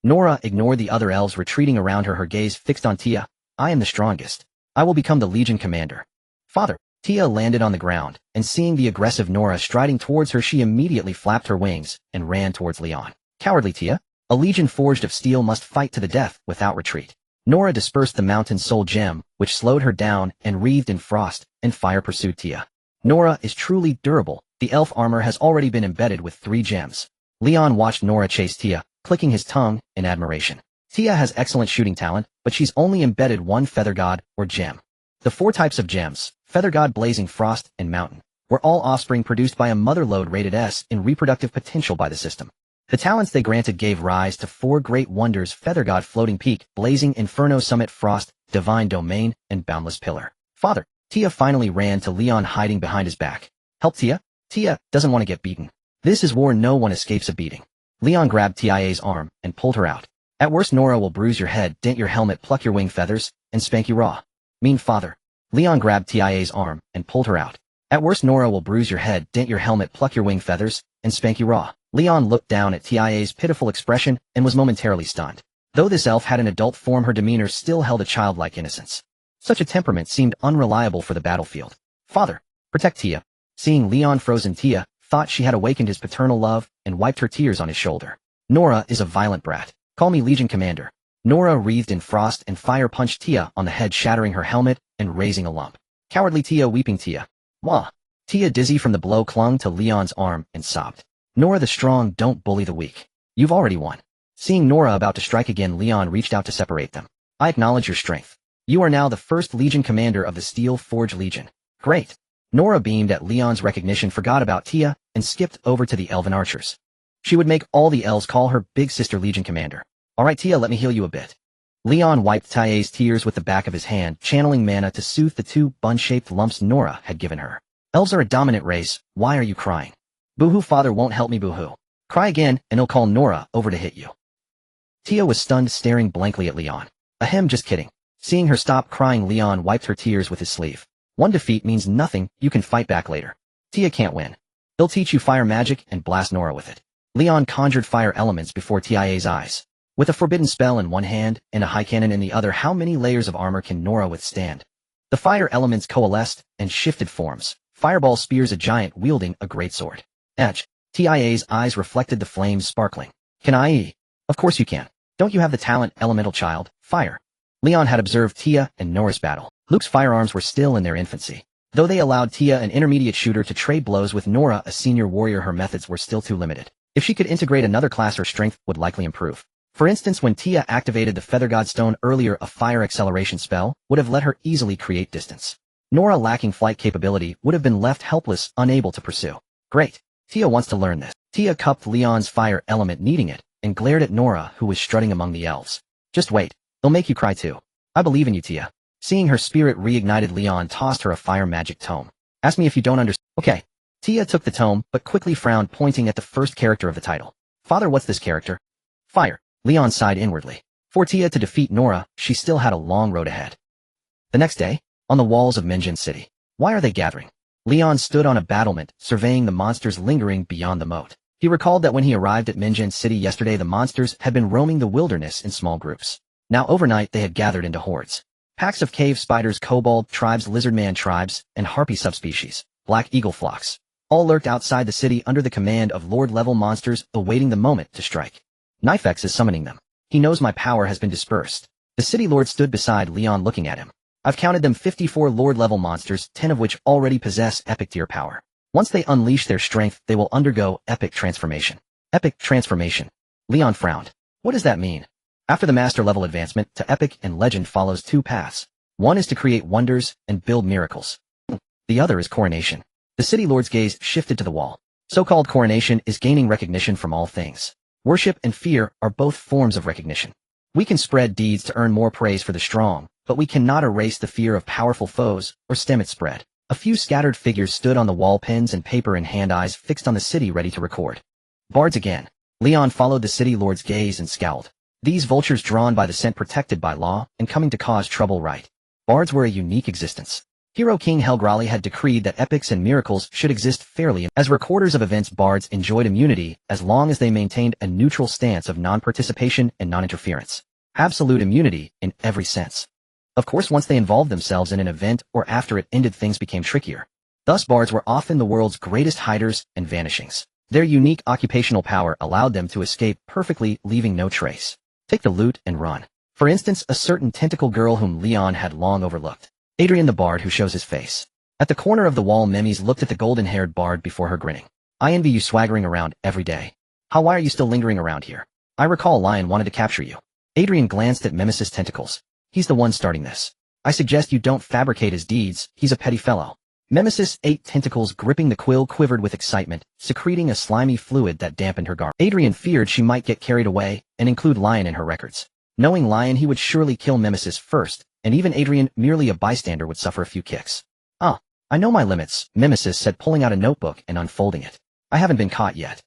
Nora ignored the other elves retreating around her, her gaze fixed on Tia. "I am the strongest. I will become the Legion commander." "Father." Tia landed on the ground, and seeing the aggressive Nora striding towards her, she immediately flapped her wings and ran towards Leon. "Cowardly Tia. A legion forged of steel must fight to the death without retreat." Nora dispersed the mountain soul gem, which slowed her down, and wreathed in frost and fire pursued Tia. Nora is truly durable. The elf armor has already been embedded with 3 gems. Leon watched Nora chase Tia, clicking his tongue in admiration. Tia has excellent shooting talent, but she's only embedded 1 feather god or gem. The 4 types of gems, feather god, blazing, frost, and mountain, were all offspring produced by a mother, load rated S in reproductive potential by the system. The talents they granted gave rise to 4 great wonders: feather god, floating peak, blazing inferno, summit, frost, divine domain, and boundless pillar. "Father." Tia finally ran to Leon, hiding behind his back. "Help Tia." Tia doesn't want to get beaten. This is war, no one escapes a beating. Leon grabbed Tia's arm and pulled her out. "At worst, Nora will bruise your head, dent your helmet, pluck your wing feathers, and spank you raw." "Mean father." Leon grabbed Tia's arm and pulled her out. "At worst, Nora will bruise your head, dent your helmet, pluck your wing feathers, and spank you raw." Leon looked down at Tia's pitiful expression and was momentarily stunned. Though this elf had an adult form, her demeanor still held a childlike innocence. Such a temperament seemed unreliable for the battlefield. "Father, protect Tia." Seeing Leon frozen, Tia thought she had awakened his paternal love and wiped her tears on his shoulder. "Nora is a violent brat. Call me Legion commander." Nora wreathed in frost and fire, punched Tia on the head, shattering her helmet and raising a lump. "Cowardly Tia, weeping Tia." "Wah." Tia, dizzy from the blow, clung to Leon's arm and sobbed. "Nora the strong, don't bully the weak. You've already won." Seeing Nora about to strike again, Leon reached out to separate them. "I acknowledge your strength. You are now the first Legion commander of the Steel Forge Legion." "Great." Nora beamed at Leon's recognition, forgot about Tia, and skipped over to the elven archers. She would make all the elves call her Big Sister Legion commander. "All right, Tia, let me heal you a bit." Leon wiped Tia's tears with the back of his hand, channeling mana to soothe the 2 bun-shaped lumps Nora had given her. "Elves are a dominant race. Why are you crying?" "Boo-hoo, father won't help me, boo-hoo." "Cry again, and he'll call Nora over to hit you." Tia was stunned, staring blankly at Leon. "Ahem, just kidding." Seeing her stop crying, Leon wiped her tears with his sleeve. "One defeat means nothing, you can fight back later. Tia can't win. He'll teach you fire magic and blast Nora with it." Leon conjured fire elements before Tia's eyes. With a forbidden spell in one hand and a high cannon in the other, how many layers of armor can Nora withstand? The fire elements coalesced and shifted forms. Fireball spears a giant wielding a greatsword. Edge. Tia's eyes reflected the flames sparkling. Can I? Of course you can. Don't you have the talent, elemental child? Fire. Leon had observed Tia and Nora's battle. Luke's firearms were still in their infancy. Though they allowed Tia, an intermediate shooter, to trade blows with Nora, a senior warrior, her methods were still too limited. If she could integrate another class, her strength would likely improve. For instance, when Tia activated the Feather God Stone earlier, a fire acceleration spell would have let her easily create distance. Nora, lacking flight capability, would have been left helpless, unable to pursue. Great. Tia wants to learn this. Tia cupped Leon's fire element, needing it, and glared at Nora, who was strutting among the elves. Just wait. They'll make you cry too. I believe in you, Tia. Seeing her spirit reignited, Leon tossed her a fire magic tome. Ask me if you don't understand. Okay. Tia took the tome, but quickly frowned, pointing at the first character of the title. Father, what's this character? Fire. Leon sighed inwardly. For Tia to defeat Nora, she still had a long road ahead. The next day, on the walls of Minjin City. Why are they gathering? Leon stood on a battlement, surveying the monsters lingering beyond the moat. He recalled that when he arrived at Minjin City yesterday, the monsters had been roaming the wilderness in small groups. Now overnight they had gathered into hordes. Packs of cave spiders, kobold tribes, lizardman tribes, and harpy subspecies, black eagle flocks, all lurked outside the city under the command of Lord-level monsters, awaiting the moment to strike. Knifex is summoning them. He knows my power has been dispersed. The city lord stood beside Leon, looking at him. I've counted them 54 Lord-level monsters, 10 of which already possess epic tier power. Once they unleash their strength, they will undergo epic transformation. Epic transformation. Leon frowned. What does that mean? After the master level advancement to epic and legend follows two paths. One is to create wonders and build miracles. The other is coronation. The city lord's gaze shifted to the wall. So-called coronation is gaining recognition from all things. Worship and fear are both forms of recognition. We can spread deeds to earn more praise for the strong, but we cannot erase the fear of powerful foes or stem its spread. A few scattered figures stood on the wall, pens and paper in hand, eyes fixed on the city, ready to record. Bards again. Leon followed the city lord's gaze and scowled. These vultures, drawn by the scent, protected by law, and coming to cause trouble, right? Bards were a unique existence. Hero King Helgrali had decreed that epics and miracles should exist fairly. As recorders of events, bards enjoyed immunity as long as they maintained a neutral stance of non-participation and non-interference. Absolute immunity in every sense. Of course, once they involved themselves in an event or after it ended, things became trickier. Thus, bards were often the world's greatest hiders and vanishings. Their unique occupational power allowed them to escape perfectly, leaving no trace. Take the loot and run. For instance, a certain tentacle girl whom Leon had long overlooked. Adrian the bard, who shows his face. At the corner of the wall, Memes looked at the golden-haired bard before her, grinning. I envy you, swaggering around every day. Why are you still lingering around here? I recall Lion wanted to capture you. Adrian glanced at Memes' tentacles. He's the one starting this. I suggest you don't fabricate his deeds, he's a petty fellow. Memes' 8 tentacles gripping the quill quivered with excitement, secreting a slimy fluid that dampened her garment. Adrian feared she might get carried away and include Lion in her records. Knowing Lion, he would surely kill Memes first, and even Adrian, merely a bystander, would suffer a few kicks. I know my limits, Memes said, pulling out a notebook and unfolding it. I haven't been caught yet.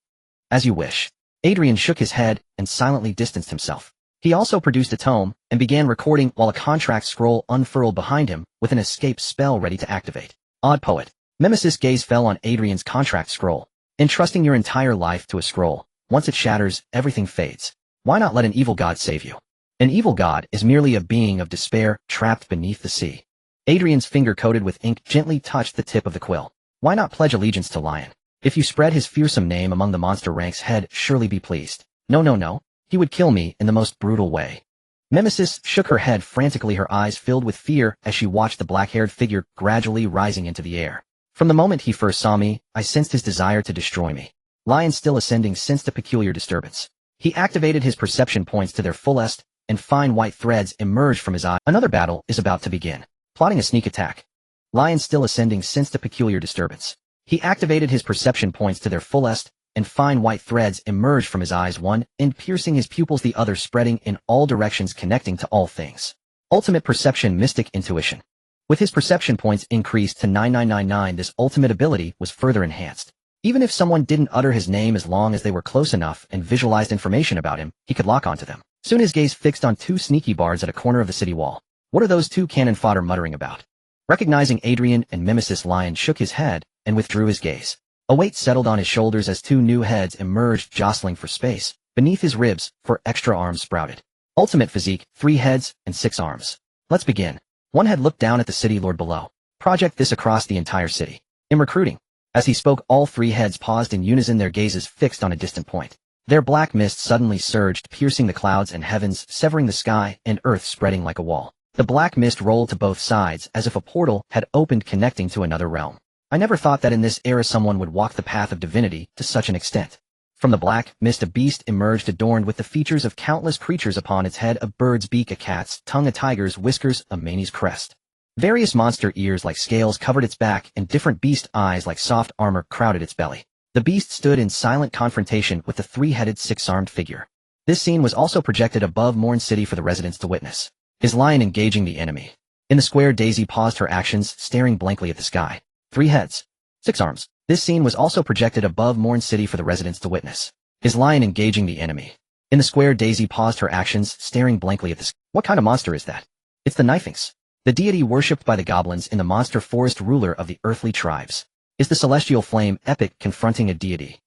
As you wish. Adrian shook his head and silently distanced himself. He also produced a tome and began recording while a contract scroll unfurled behind him with an escape spell ready to activate. Odd poet. Memes' gaze fell on Adrian's contract scroll. Entrusting your entire life to a scroll, once it shatters, everything fades. Why not let an evil god save you? An evil god is merely a being of despair trapped beneath the sea. Adrian's finger, coated with ink, gently touched the tip of the quill. Why not pledge allegiance to Lion? If you spread his fearsome name among the monster ranks, he'd surely be pleased. No. He would kill me in the most brutal way. Memes shook her head frantically, her eyes filled with fear as she watched the black-haired figure gradually rising into the air. From the moment he first saw me, I sensed his desire to destroy me. Lion, still ascending, sensed a peculiar disturbance. He activated his perception points to their fullest, and fine white threads emerged from his eye. Another battle is about to begin. Plotting a sneak attack. Lion, still ascending, sensed a peculiar disturbance. He activated his perception points to their fullest, and fine white threads emerged from his eyes, one end piercing his pupils, the other spreading in all directions, connecting to all things. Ultimate perception, mystic intuition. With his perception points increased to 9999, this ultimate ability was further enhanced. Even if someone didn't utter his name, as long as they were close enough and visualized information about him, he could lock onto them. Soon his gaze fixed on 2 sneaky bards at a corner of the city wall. What are those 2 cannon fodder muttering about? Recognizing Adrian and Memes, Lion shook his head and withdrew his gaze. A weight settled on his shoulders as two new heads emerged, jostling for space. Beneath his ribs, 4 extra arms sprouted. Ultimate physique, 3 heads and 6 arms. Let's begin. One head looked down at the city lord below. Project this across the entire city. In recruiting. As he spoke, all 3 heads paused in unison, their gazes fixed on a distant point. Their black mist suddenly surged, piercing the clouds and heavens, severing the sky and earth, spreading like a wall. The black mist rolled to both sides as if a portal had opened, connecting to another realm. I never thought that in this era someone would walk the path of divinity to such an extent. From the black mist a beast emerged, adorned with the features of countless creatures. Upon its head, a bird's beak, a cat's tongue, a tiger's whiskers, a manie's crest. Various monster ears like scales covered its back, and different beast eyes like soft armor crowded its belly. The beast stood in silent confrontation with the 3-headed, 6-armed figure. This scene was also projected above Morn City for the residents to witness. His lion engaging the enemy. In the square, Daisy paused, her actions staring blankly at the sky. 3 heads, 6 arms. This scene was also projected above Morn City for the residents to witness. His lion engaging the enemy. In the square, Daisy paused, her actions staring blankly at the sky. What kind of monster is that? It's the Knifings. The deity worshipped by the goblins in the monster forest, ruler of the earthly tribes. Is the celestial flame epic confronting a deity?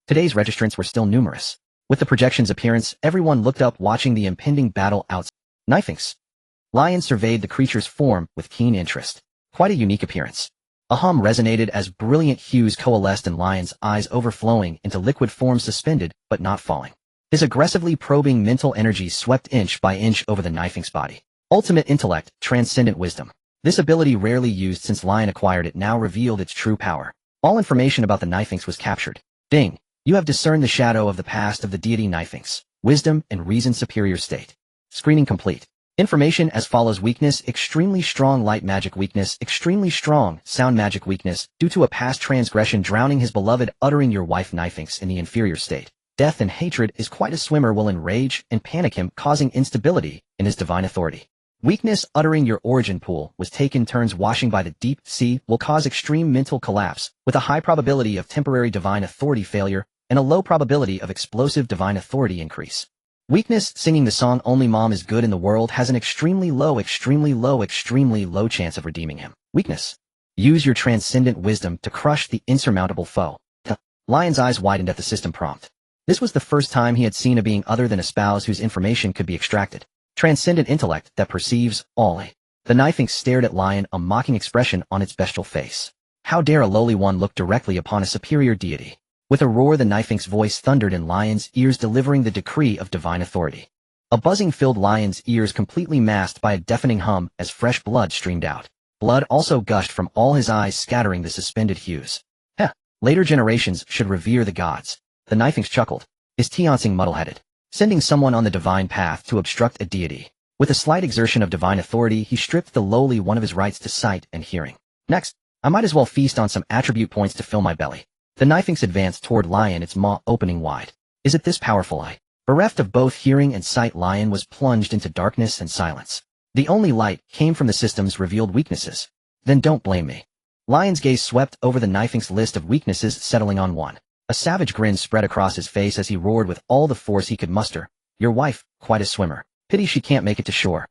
Today's registrants were still numerous. With the projection's appearance, everyone looked up, watching the impending battle outside. Knifings. Lion surveyed the creature's form with keen interest. Quite a unique appearance. A hum resonated as brilliant hues coalesced in Lion's eyes, overflowing into liquid form, suspended but not falling. His aggressively probing mental energy swept inch by inch over the Knifing's body. Ultimate intellect, transcendent wisdom. This ability, rarely used since Lion acquired it, now revealed its true power. All information about the Knifings was captured. Ding! You have discerned the shadow of the past of the deity Knifings. Wisdom and reason, superior state. Screening complete. Information as follows: weakness, extremely strong; light magic weakness, extremely strong; sound magic weakness, due to a past transgression, drowning his beloved, uttering your wife Knifings in the inferior state. Death and hatred, is quite a swimmer, will enrage and panic him, causing instability in his divine authority. Weakness, uttering your origin pool, was taken turns washing by the deep sea, will cause extreme mental collapse, with a high probability of temporary divine authority failure, and a low probability of explosive divine authority increase. Weakness, singing the song Only Mom is Good in the World, has an extremely low chance of redeeming him. Weakness. Use your transcendent wisdom to crush the insurmountable foe. Lion's eyes widened at the system prompt. This was the first time he had seen a being other than a spouse whose information could be extracted. Transcendent intellect that perceives all. The Knifing stared at Lion, a mocking expression on its bestial face. How dare a lowly one look directly upon a superior deity? With a roar, the Knifing's voice thundered in Lion's ears, delivering the decree of divine authority. A buzzing filled Lion's ears, completely masked by a deafening hum as fresh blood streamed out. Blood also gushed from all his eyes, scattering the suspended hues. Later generations should revere the gods. The Knifings chuckled. Is Tiansing muddle-headed? Sending someone on the divine path to obstruct a deity. With a slight exertion of divine authority, he stripped the lowly one of his rights to sight and hearing. Next, I might as well feast on some attribute points to fill my belly. The Knifings advanced toward Lion, its maw opening wide. Is it this powerful? Bereft of both hearing and sight, Lion was plunged into darkness and silence. The only light came from the system's revealed weaknesses. Then don't blame me. Lion's gaze swept over the Knifing's list of weaknesses, settling on one. A savage grin spread across his face as he roared with all the force he could muster. Your wife, quite a swimmer. Pity she can't make it to shore.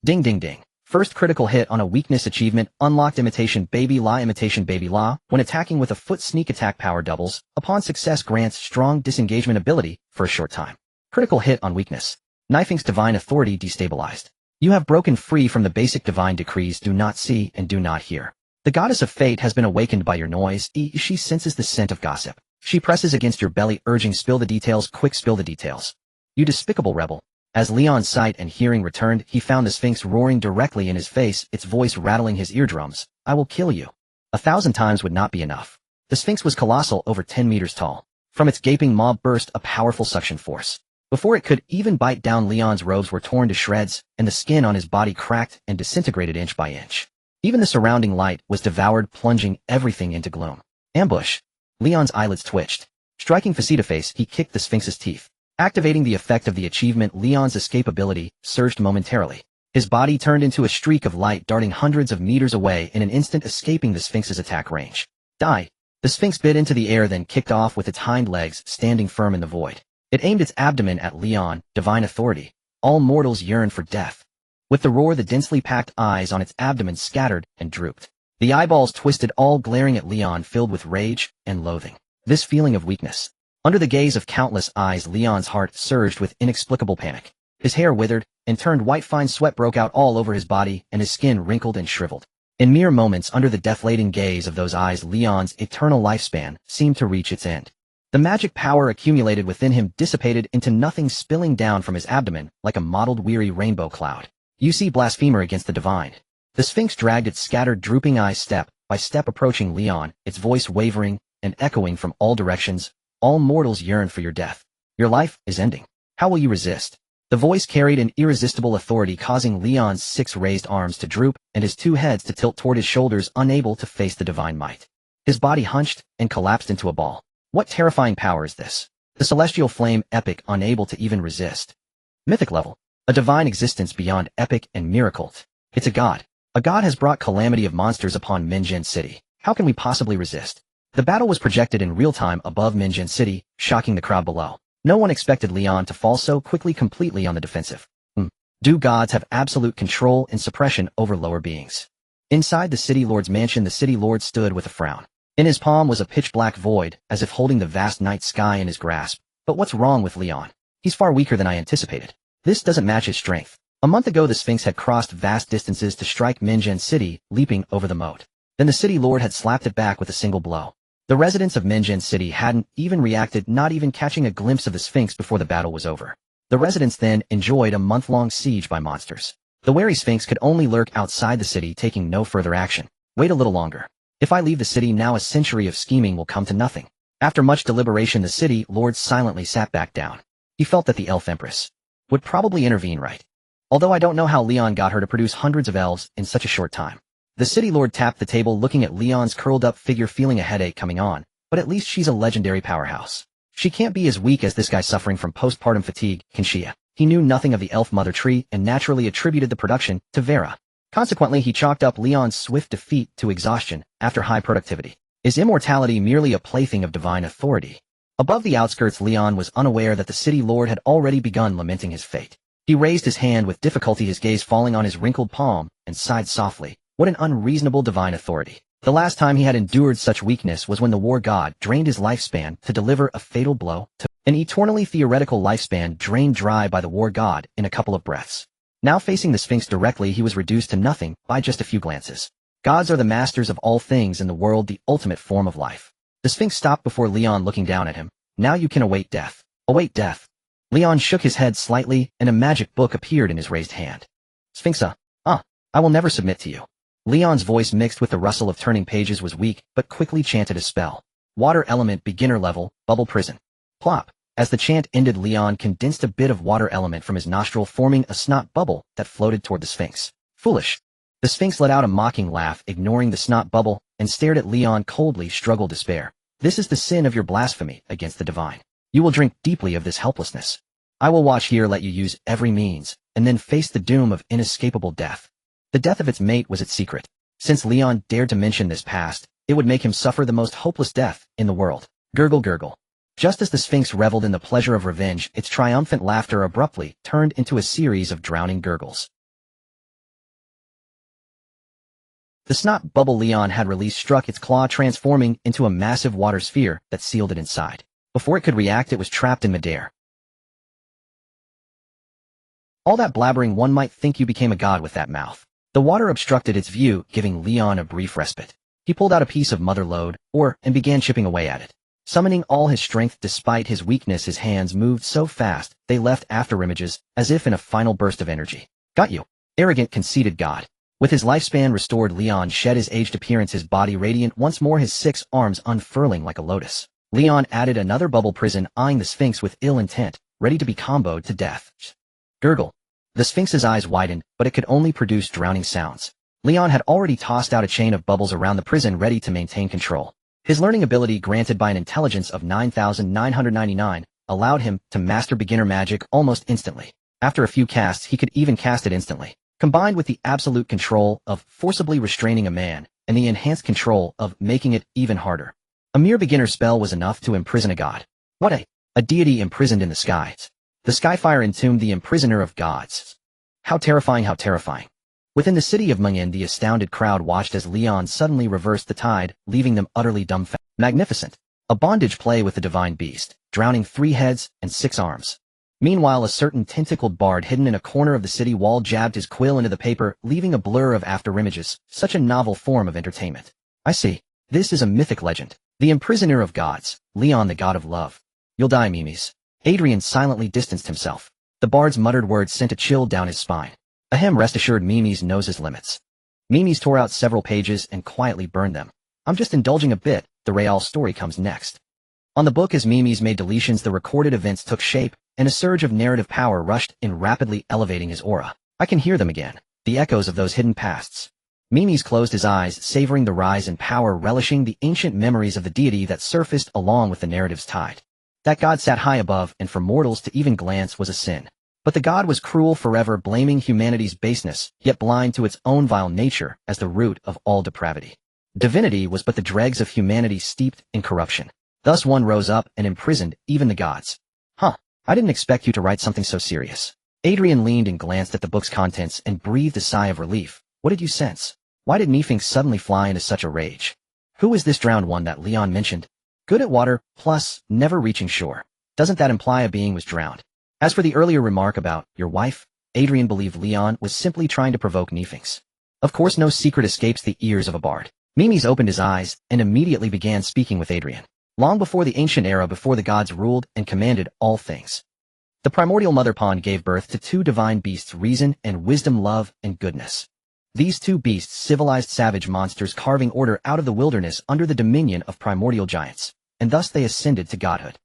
Ding ding ding. First critical hit on a weakness achievement, unlocked imitation baby la. When attacking with a foot sneak attack, power doubles. Upon success, grants strong disengagement ability for a short time. Critical hit on weakness. Knifing's divine authority destabilized. You have broken free from the basic divine decrees: do not see and do not hear. The goddess of fate has been awakened by your noise. She senses the scent of gossip. She presses against your belly, urging, spill the details, quick, spill the details. You despicable rebel. As Leon's sight and hearing returned, he found the Sphinx roaring directly in his face, its voice rattling his eardrums. I will kill you. 1,000 times would not be enough. The Sphinx was colossal, over 10 meters tall. From its gaping maw burst a powerful suction force. Before it could even bite down, Leon's robes were torn to shreds, and the skin on his body cracked and disintegrated inch by inch. Even the surrounding light was devoured, plunging everything into gloom. Ambush. Leon's eyelids twitched. Striking face-to-face, he kicked the Sphinx's teeth. Activating the effect of the achievement, Leon's escape ability surged momentarily. His body turned into a streak of light, darting hundreds of meters away in an instant, escaping the Sphinx's attack range. Die! The Sphinx bit into the air, then kicked off with its hind legs, standing firm in the void. It aimed its abdomen at Leon, divine authority. All mortals yearn for death. With the roar, the densely packed eyes on its abdomen scattered and drooped. The eyeballs twisted, all glaring at Leon, filled with rage and loathing. This feeling of weakness. Under the gaze of countless eyes, Leon's heart surged with inexplicable panic. His hair withered and turned white, fine sweat broke out all over his body, and his skin wrinkled and shriveled. In mere moments, under the death-laden gaze of those eyes, Leon's eternal lifespan seemed to reach its end. The magic power accumulated within him dissipated into nothing, spilling down from his abdomen like a mottled, weary rainbow cloud. You see, blasphemer against the divine. The Sphinx dragged its scattered, drooping eyes step by step approaching Leon, its voice wavering and echoing from all directions. All mortals yearn for your death. Your life is ending. How will you resist? The voice carried an irresistible authority, causing Leon's 6 raised arms to droop and his 2 heads to tilt toward his shoulders, unable to face the divine might. His body hunched and collapsed into a ball. What terrifying power is this? The celestial flame, epic, unable to even resist. Mythic level. A divine existence beyond epic and miracle. It's a god. A god has brought calamity of monsters upon Minjin City. How can we possibly resist? The battle was projected in real time above Minjin City, shocking the crowd below. No one expected Leon to fall so quickly, completely on the defensive. Do gods have absolute control and suppression over lower beings? Inside the city lord's mansion, the city lord stood with a frown. In his palm was a pitch-black void, as if holding the vast night sky in his grasp. But what's wrong with Leon? He's far weaker than I anticipated. This doesn't match his strength. A month ago, the Sphinx had crossed vast distances to strike Minjin City, leaping over the moat. Then the city lord had slapped it back with a single blow. The residents of Minjin City hadn't even reacted, not even catching a glimpse of the Sphinx before the battle was over. The residents then enjoyed a month-long siege by monsters. The wary Sphinx could only lurk outside the city, taking no further action. Wait a little longer. If I leave the city now, a century of scheming will come to nothing. After much deliberation, the city lord silently sat back down. He felt that the elf empress would probably intervene, right? Although I don't know how Leon got her to produce hundreds of elves in such a short time. The city lord tapped the table, looking at Leon's curled-up figure, feeling a headache coming on. But at least she's a legendary powerhouse. She can't be as weak as this guy suffering from postpartum fatigue, can she? He knew nothing of the elf mother tree and naturally attributed the production to Vera. Consequently, he chalked up Leon's swift defeat to exhaustion after high productivity. Is immortality merely a plaything of divine authority? Above the outskirts, Leon was unaware that the city lord had already begun lamenting his fate. He raised his hand with difficulty, his gaze falling on his wrinkled palm, and sighed softly. What an unreasonable divine authority. The last time he had endured such weakness was when the war god drained his lifespan to deliver a fatal blow to an eternally theoretical lifespan drained dry by the war god in a couple of breaths. Now facing the Sphinx directly, he was reduced to nothing by just a few glances. Gods are the masters of all things in the world, the ultimate form of life. The Sphinx stopped before Leon, looking down at him. Now you can await death. Await death. Leon shook his head slightly, and a magic book appeared in his raised hand. Sphinx, I will never submit to you. Leon's voice, mixed with the rustle of turning pages, was weak, but quickly chanted a spell. Water element, beginner level, bubble prison. Plop. As the chant ended, Leon condensed a bit of water element from his nostril, forming a snot bubble that floated toward the Sphinx. Foolish. The Sphinx let out a mocking laugh, ignoring the snot bubble, and stared at Leon coldly, struggled despair. This is the sin of your blasphemy against the divine. You will drink deeply of this helplessness. I will watch here, let you use every means, and then face the doom of inescapable death. The death of its mate was its secret. Since Leon dared to mention this past, it would make him suffer the most hopeless death in the world. Gurgle, gurgle. Just as the Sphinx reveled in the pleasure of revenge, its triumphant laughter abruptly turned into a series of drowning gurgles. The snot bubble Leon had released struck its claw, transforming into a massive water sphere that sealed it inside. Before it could react, it was trapped in midair. All that blabbering, one might think you became a god with that mouth. The water obstructed its view, giving Leon a brief respite. He pulled out a piece of mother lode, and began chipping away at it. Summoning all his strength despite his weakness, his hands moved so fast they left after images, as if in a final burst of energy. Got you. Arrogant, conceited god. With his lifespan restored, Leon shed his aged appearance, his body radiant once more, his 6 arms unfurling like a lotus. Leon added another bubble prison, eyeing the Sphinx with ill intent, ready to be comboed to death. Gurgle. The Sphinx's eyes widened, but it could only produce drowning sounds. Leon had already tossed out a chain of bubbles around the prison, ready to maintain control. His learning ability, granted by an intelligence of 9,999, allowed him to master beginner magic almost instantly. After a few casts, he could even cast it instantly. Combined with the absolute control of forcibly restraining a man, and the enhanced control of making it even harder. A mere beginner spell was enough to imprison a god. What a deity imprisoned in the skies. The Skyfire entombed the imprisoner of gods. How terrifying, how terrifying. Within the city of Mungin, the astounded crowd watched as Leon suddenly reversed the tide, leaving them utterly dumbfounded. Magnificent. A bondage play with the divine beast, drowning 3 heads and 6 arms. Meanwhile, a certain tentacled bard hidden in a corner of the city wall jabbed his quill into the paper, leaving a blur of afterimages, such a novel form of entertainment. I see. This is a mythic legend. The imprisoner of gods, Leon the god of love. You'll die, Mimes. Adrian silently distanced himself. The bard's muttered words sent a chill down his spine. Ahem, rest assured, Mimes knows his limits. Mimes tore out several pages and quietly burned them. I'm just indulging a bit, the real story comes next. On the book, as Mimes made deletions, the recorded events took shape, and a surge of narrative power rushed in, rapidly elevating his aura. I can hear them again, the echoes of those hidden pasts. Mimes closed his eyes, savoring the rise in power, relishing the ancient memories of the deity that surfaced along with the narrative's tide. That god sat high above, and for mortals to even glance was a sin. But the god was cruel, forever blaming humanity's baseness, yet blind to its own vile nature as the root of all depravity. Divinity was but the dregs of humanity steeped in corruption. Thus one rose up and imprisoned even the gods. Huh, I didn't expect you to write something so serious. Adrian leaned and glanced at the book's contents and breathed a sigh of relief. What did you sense? Why did Nephinx suddenly fly into such a rage? Who is this drowned one that Leon mentioned? Good at water, plus never reaching shore. Doesn't that imply a being was drowned? As for the earlier remark about your wife, Adrian believed Leon was simply trying to provoke Nephinx. Of course, no secret escapes the ears of a bard. Mimes opened his eyes and immediately began speaking with Adrian. Long before the ancient era, before the gods ruled and commanded all things, the primordial mother pond gave birth to 2 divine beasts, reason and wisdom, love and goodness. These 2 beasts, civilized savage monsters carving order out of the wilderness under the dominion of primordial giants, and thus they ascended to godhood.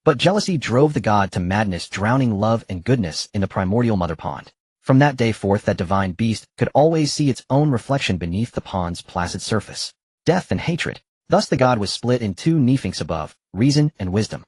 But jealousy drove the god to madness, drowning love and goodness in the primordial mother pond. From that day forth, that divine beast could always see its own reflection beneath the pond's placid surface. Death and hatred. Thus the god was split in 2, Nephinx above, reason and wisdom.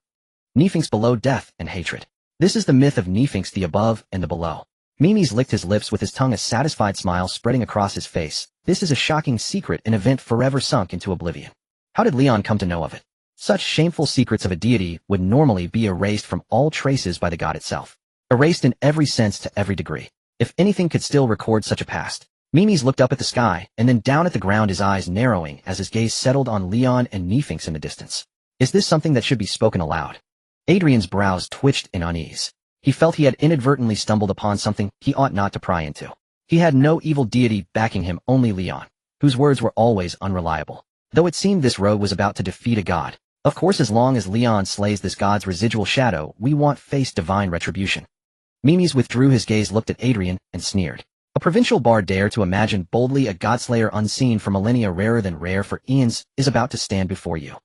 Nephinx below, death and hatred. This is the myth of Nephinx, the above and the below. Mimes licked his lips with his tongue, a satisfied smile spreading across his face. This is a shocking secret, an event forever sunk into oblivion. How did Leon come to know of it? Such shameful secrets of a deity would normally be erased from all traces by the god itself. Erased in every sense, to every degree. If anything could still record such a past. Mimes looked up at the sky, and then down at the ground, his eyes narrowing as his gaze settled on Leon and Nephinx in the distance. Is this something that should be spoken aloud? Adrian's brows twitched in unease. He felt he had inadvertently stumbled upon something he ought not to pry into. He had no evil deity backing him, only Leon, whose words were always unreliable. Though it seemed this rogue was about to defeat a god. Of course, as long as Leon slays this god's residual shadow, we won't face divine retribution. Mimes withdrew his gaze, looked at Adrian, and sneered. A provincial bard dare to imagine boldly a godslayer unseen for millennia, rarer than rare for eons, is about to stand before you.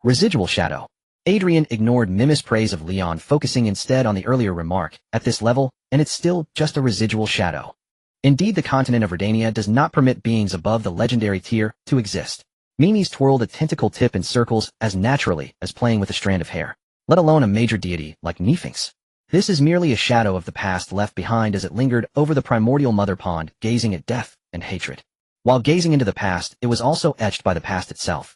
Residual shadow. Adrian ignored Mimes' praise of Leon, focusing instead on the earlier remark. At this level, and it's still just a residual shadow. Indeed, the continent of Redania does not permit beings above the legendary tier to exist. Mimes twirled a tentacle tip in circles as naturally as playing with a strand of hair, let alone a major deity like Nephinx. This is merely a shadow of the past left behind as it lingered over the primordial mother pond, gazing at death and hatred. While gazing into the past, it was also etched by the past itself.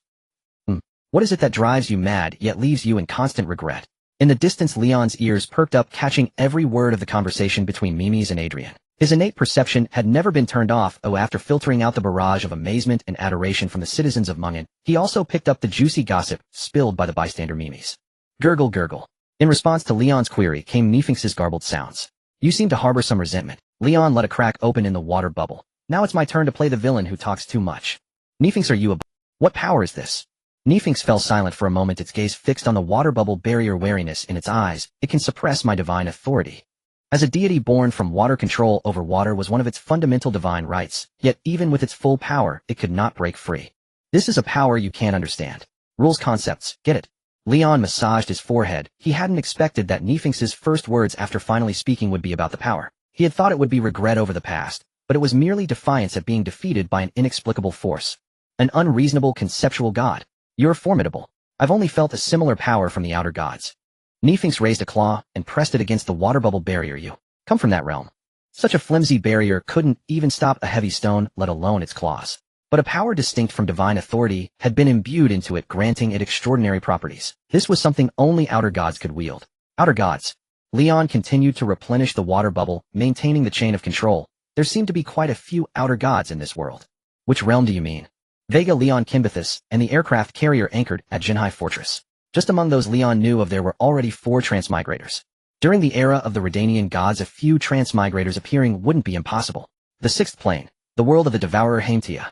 What is it that drives you mad yet leaves you in constant regret? In the distance, Leon's ears perked up, catching every word of the conversation between Mimes and Adrian. His innate perception had never been turned off. After filtering out the barrage of amazement and adoration from the citizens of Mungin, he also picked up the juicy gossip spilled by the bystander Mimes. Gurgle, gurgle. In response to Leon's query came Nephinx's garbled sounds. You seem to harbor some resentment. Leon let a crack open in the water bubble. Now it's my turn to play the villain who talks too much. Nephinx, are you a... What power is this? Nephinx fell silent for a moment, its gaze fixed on the water bubble barrier, wariness in its eyes. It can suppress my divine authority. As a deity born from water, control over water was one of its fundamental divine rights, yet even with its full power, it could not break free. This is a power you can't understand. Rules, concepts, get it? Leon massaged his forehead. He hadn't expected that Nephinx's first words after finally speaking would be about the power. He had thought it would be regret over the past, but it was merely defiance at being defeated by an inexplicable force. An unreasonable conceptual god. You're formidable. I've only felt a similar power from the outer gods. Nephinx raised a claw and pressed it against the water bubble barrier. You come from that realm. Such a flimsy barrier couldn't even stop a heavy stone, let alone its claws. But a power distinct from divine authority had been imbued into it, granting it extraordinary properties. This was something only outer gods could wield. Outer gods. Leon continued to replenish the water bubble, maintaining the chain of control. There seem to be quite a few outer gods in this world. Which realm do you mean? Vega Leon Kimbathus and the aircraft carrier anchored at Jinhai Fortress. Just among those Leon knew of there were already 4 transmigrators. During the era of the Redanian gods a few transmigrators appearing wouldn't be impossible. The 6th plane, the world of the devourer Haimtia.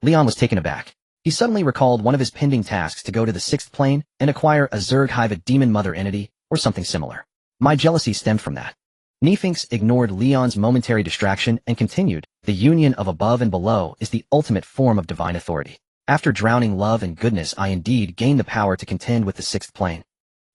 Leon was taken aback. He suddenly recalled one of his pending tasks to go to the 6th plane and acquire a Zerg Hive, a demon mother entity, or something similar. My jealousy stemmed from that. Nephinx ignored Leon's momentary distraction and continued, the union of above and below is the ultimate form of divine authority. After drowning love and goodness I indeed gained the power to contend with the 6th plane.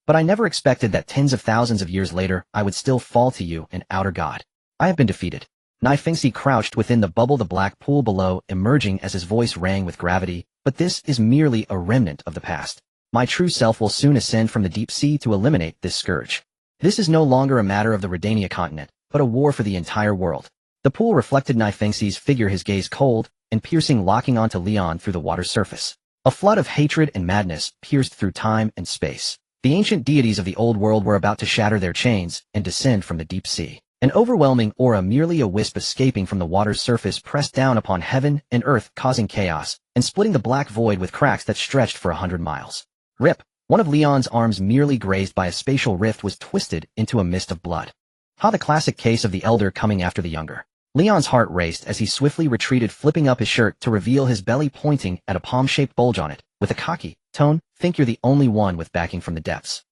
But I never expected that tens of thousands of years later I would still fall to you, an outer god. I have been defeated. Nephinx crouched within the bubble, the black pool below, emerging as his voice rang with gravity, but this is merely a remnant of the past. My true self will soon ascend from the deep sea to eliminate this scourge. This is no longer a matter of the Redania continent, but a war for the entire world. The pool reflected Nephinx's figure, his gaze cold and piercing, locking onto Leon through the water's surface. A flood of hatred and madness pierced through time and space. The ancient deities of the old world were about to shatter their chains and descend from the deep sea. An overwhelming aura, merely a wisp escaping from the water's surface, pressed down upon heaven and earth, causing chaos and splitting the black void with cracks that stretched for 100 miles. Rip! One of Leon's arms, merely grazed by a spatial rift, was twisted into a mist of blood. The classic case of the elder coming after the younger. Leon's heart raced as he swiftly retreated, flipping up his shirt to reveal his belly, pointing at a palm-shaped bulge on it, with a cocky tone. Think you're the only one with backing from the depths.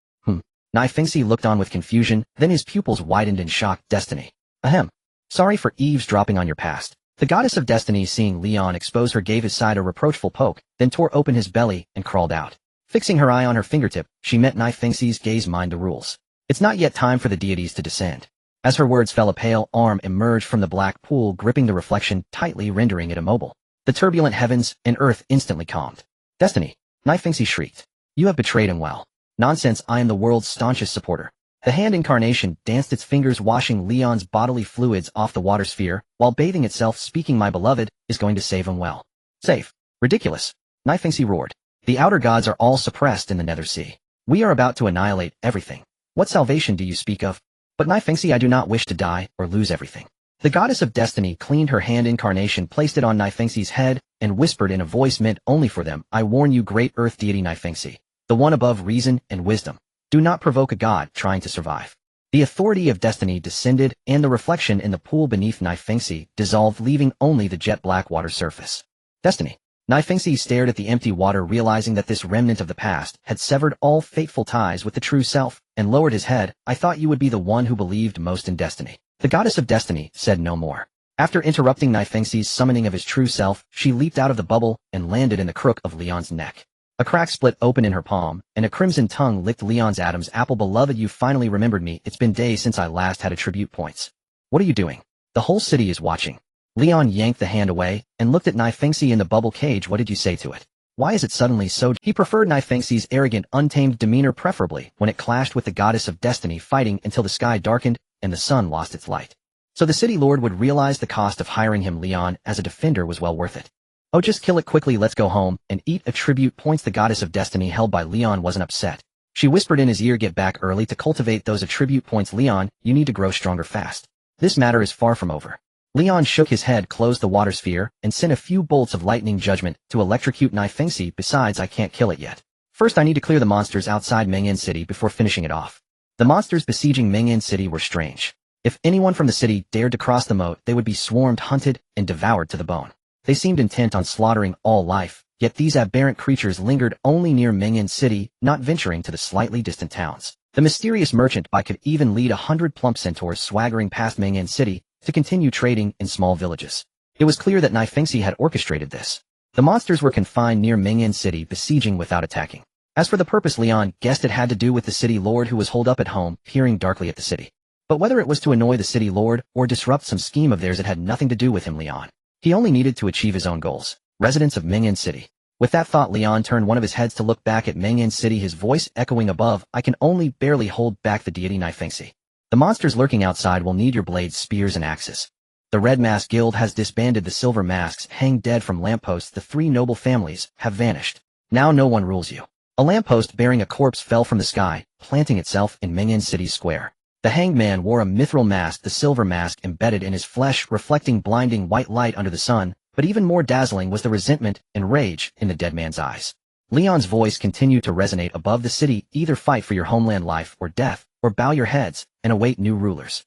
Nephinx looked on with confusion, then his pupils widened in shock. Destiny. Ahem. Sorry for eavesdropping on your past. The goddess of destiny, seeing Leon expose her, gave his side a reproachful poke, then tore open his belly and crawled out. Fixing her eye on her fingertip, she met Nephinx's gaze. Mind the rules. It's not yet time for the deities to descend. As her words fell, a pale arm emerged from the black pool, gripping the reflection tightly, rendering it immobile. The turbulent heavens and earth instantly calmed. Destiny. Nephinx shrieked. You have betrayed him. Well. Nonsense, I am the world's staunchest supporter. The hand incarnation danced its fingers, washing Leon's bodily fluids off the water sphere, while bathing itself, speaking, my beloved is going to save him. Well. Safe. Ridiculous. Nephinx roared. The outer gods are all suppressed in the nether sea. We are about to annihilate everything. What salvation do you speak of? But Nephinx, I do not wish to die or lose everything. The goddess of destiny cleaned her hand incarnation, placed it on Nephinx's head, and whispered in a voice meant only for them, I warn you, great earth deity Nephinx, the one above reason and wisdom. Do not provoke a god trying to survive. The authority of destiny descended, and the reflection in the pool beneath Nephinx dissolved, leaving only the jet black water surface. Destiny. Nephinx stared at the empty water, realizing that this remnant of the past had severed all fateful ties with the true self, and lowered his head. I thought you would be the one who believed most in destiny. The goddess of destiny said no more. After interrupting Nephinx's summoning of his true self, she leaped out of the bubble and landed in the crook of Leon's neck. A crack split open in her palm, and a crimson tongue licked Leon's Adam's apple. Beloved, you finally remembered me. It's been days since I last had attribute points. What are you doing? The whole city is watching. Leon yanked the hand away and looked at Nephinx in the bubble cage. What did you say to it? Why is it suddenly so? He preferred Nephinx's arrogant, untamed demeanor, preferably when it clashed with the goddess of destiny, fighting until the sky darkened and the sun lost its light. So the city lord would realize the cost of hiring him. Leon as a defender was well worth it. Oh, just kill it quickly, let's go home and eat attribute points. The goddess of destiny, held by Leon, wasn't upset. She whispered in his ear, get back early to cultivate those attribute points. Leon, you need to grow stronger fast. This matter is far from over. Leon shook his head, closed the water sphere, and sent a few bolts of lightning judgment to electrocute Nephinx. Besides, I can't kill it yet. First I need to clear the monsters outside Meng'en City before finishing it off. The monsters besieging Meng'en City were strange. If anyone from the city dared to cross the moat, they would be swarmed, hunted, and devoured to the bone. They seemed intent on slaughtering all life, yet these aberrant creatures lingered only near Meng'en City, not venturing to the slightly distant towns. The mysterious merchant by could even lead 100 plump centaurs swaggering past Meng'en City to continue trading in small villages. It was clear that Nephinx had orchestrated this. The monsters were confined near Meng'en City, besieging without attacking. As for the purpose, Leon guessed it had to do with the city lord, who was holed up at home, peering darkly at the city. But whether it was to annoy the city lord or disrupt some scheme of theirs, it had nothing to do with him, Leon. He only needed to achieve his own goals. Residents of Meng'en City. With that thought, Leon turned one of his heads to look back at Meng'en City, his voice echoing above, I can only barely hold back the deity Nephinx. The monsters lurking outside will need your blades, spears, and axes. The Red Mask Guild has disbanded. The Silver Masks hang dead from lampposts. The 3 noble families have vanished. Now no one rules you. A lamppost bearing a corpse fell from the sky, planting itself in Meng'en City's square. The hanged man wore a mithril mask, the silver mask embedded in his flesh, reflecting blinding white light under the sun, but even more dazzling was the resentment and rage in the dead man's eyes. Leon's voice continued to resonate above the city: either fight for your homeland life or death, or bow your heads and await new rulers.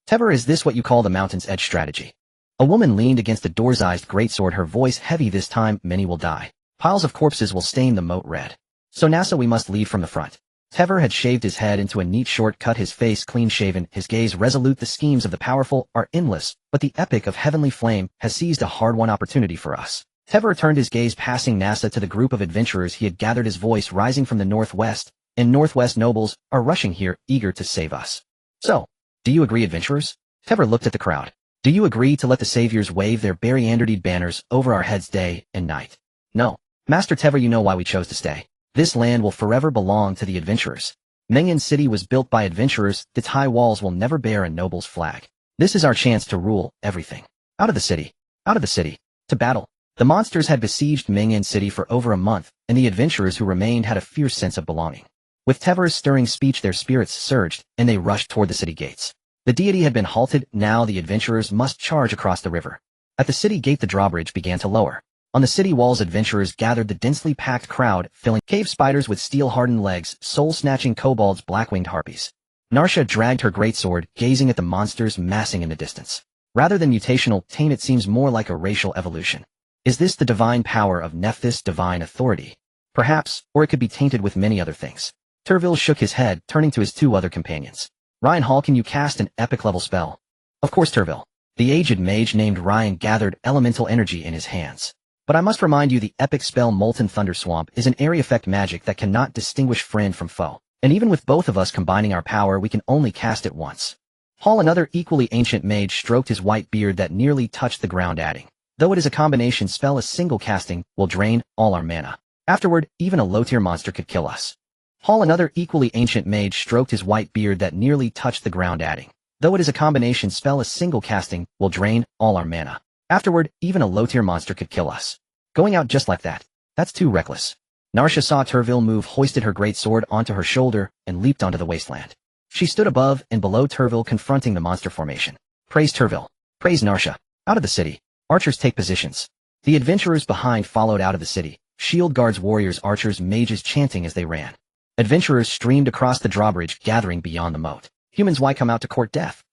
Tever, is this what you call the mountain's edge strategy? A woman leaned against the door-sized greatsword, her voice heavy. This time, many will die. Piles of corpses will stain the moat red. So Nasa, we must lead from the front. Tever had shaved his head into a neat short cut, his face clean-shaven, his gaze resolute. The schemes of the powerful are endless, but the epic of heavenly flame has seized a hard-won opportunity for us. Tever turned his gaze passing Nasa to the group of adventurers he had gathered, his voice rising from the northwest, and northwest nobles are rushing here, eager to save us. So, do you agree, adventurers? Tever looked at the crowd. Do you agree to let the saviors wave their Barianderdeed banners over our heads day and night? No. Master Tever, you know why we chose to stay. This land will forever belong to the adventurers. Mengyan City was built by adventurers. Its high walls will never bear a noble's flag. This is our chance to rule everything. Out of the city. Out of the city. To battle. The monsters had besieged Mengyan City for over a month, and the adventurers who remained had a fierce sense of belonging. With Tever's stirring speech, their spirits surged, and they rushed toward the city gates. The deity had been halted. Now the adventurers must charge across the river. At the city gate, the drawbridge began to lower. On the city walls, adventurers gathered, the densely packed crowd filling cave spiders with steel-hardened legs, soul-snatching kobolds, black-winged harpies. Narsha dragged her greatsword, gazing at the monsters massing in the distance. Rather than mutational taint, it seems more like a racial evolution. Is this the divine power of Nephthys, divine authority? Perhaps, or it could be tainted with many other things. Turville shook his head, turning to his two other companions. Ryan Hall, can you cast an epic-level spell? Of course, Turville. The aged mage named Ryan gathered elemental energy in his hands. But I must remind you, the epic spell Molten Thunder Swamp is an area effect magic that cannot distinguish friend from foe. And even with both of us combining our power, we can only cast it once. Hall, another equally ancient mage, stroked his white beard that nearly touched the ground, adding, though it is a combination spell, a single casting will drain all our mana. Afterward, even a low-tier monster could kill us. Hall, another equally ancient mage, stroked his white beard that nearly touched the ground, adding, though it is a combination spell, a single casting will drain all our mana. Afterward, even a low-tier monster could kill us. Going out just like that. That's too reckless. Narsha saw Turville move, hoisted her great sword onto her shoulder, and leaped onto the wasteland. She stood above and below Turville, confronting the monster formation. Praise Turville. Praise Narsha. Out of the city. Archers, take positions. The adventurers behind followed out of the city. Shield guards, warriors, archers, mages chanting as they ran. Adventurers streamed across the drawbridge, gathering beyond the moat. Humans, why come out to court death?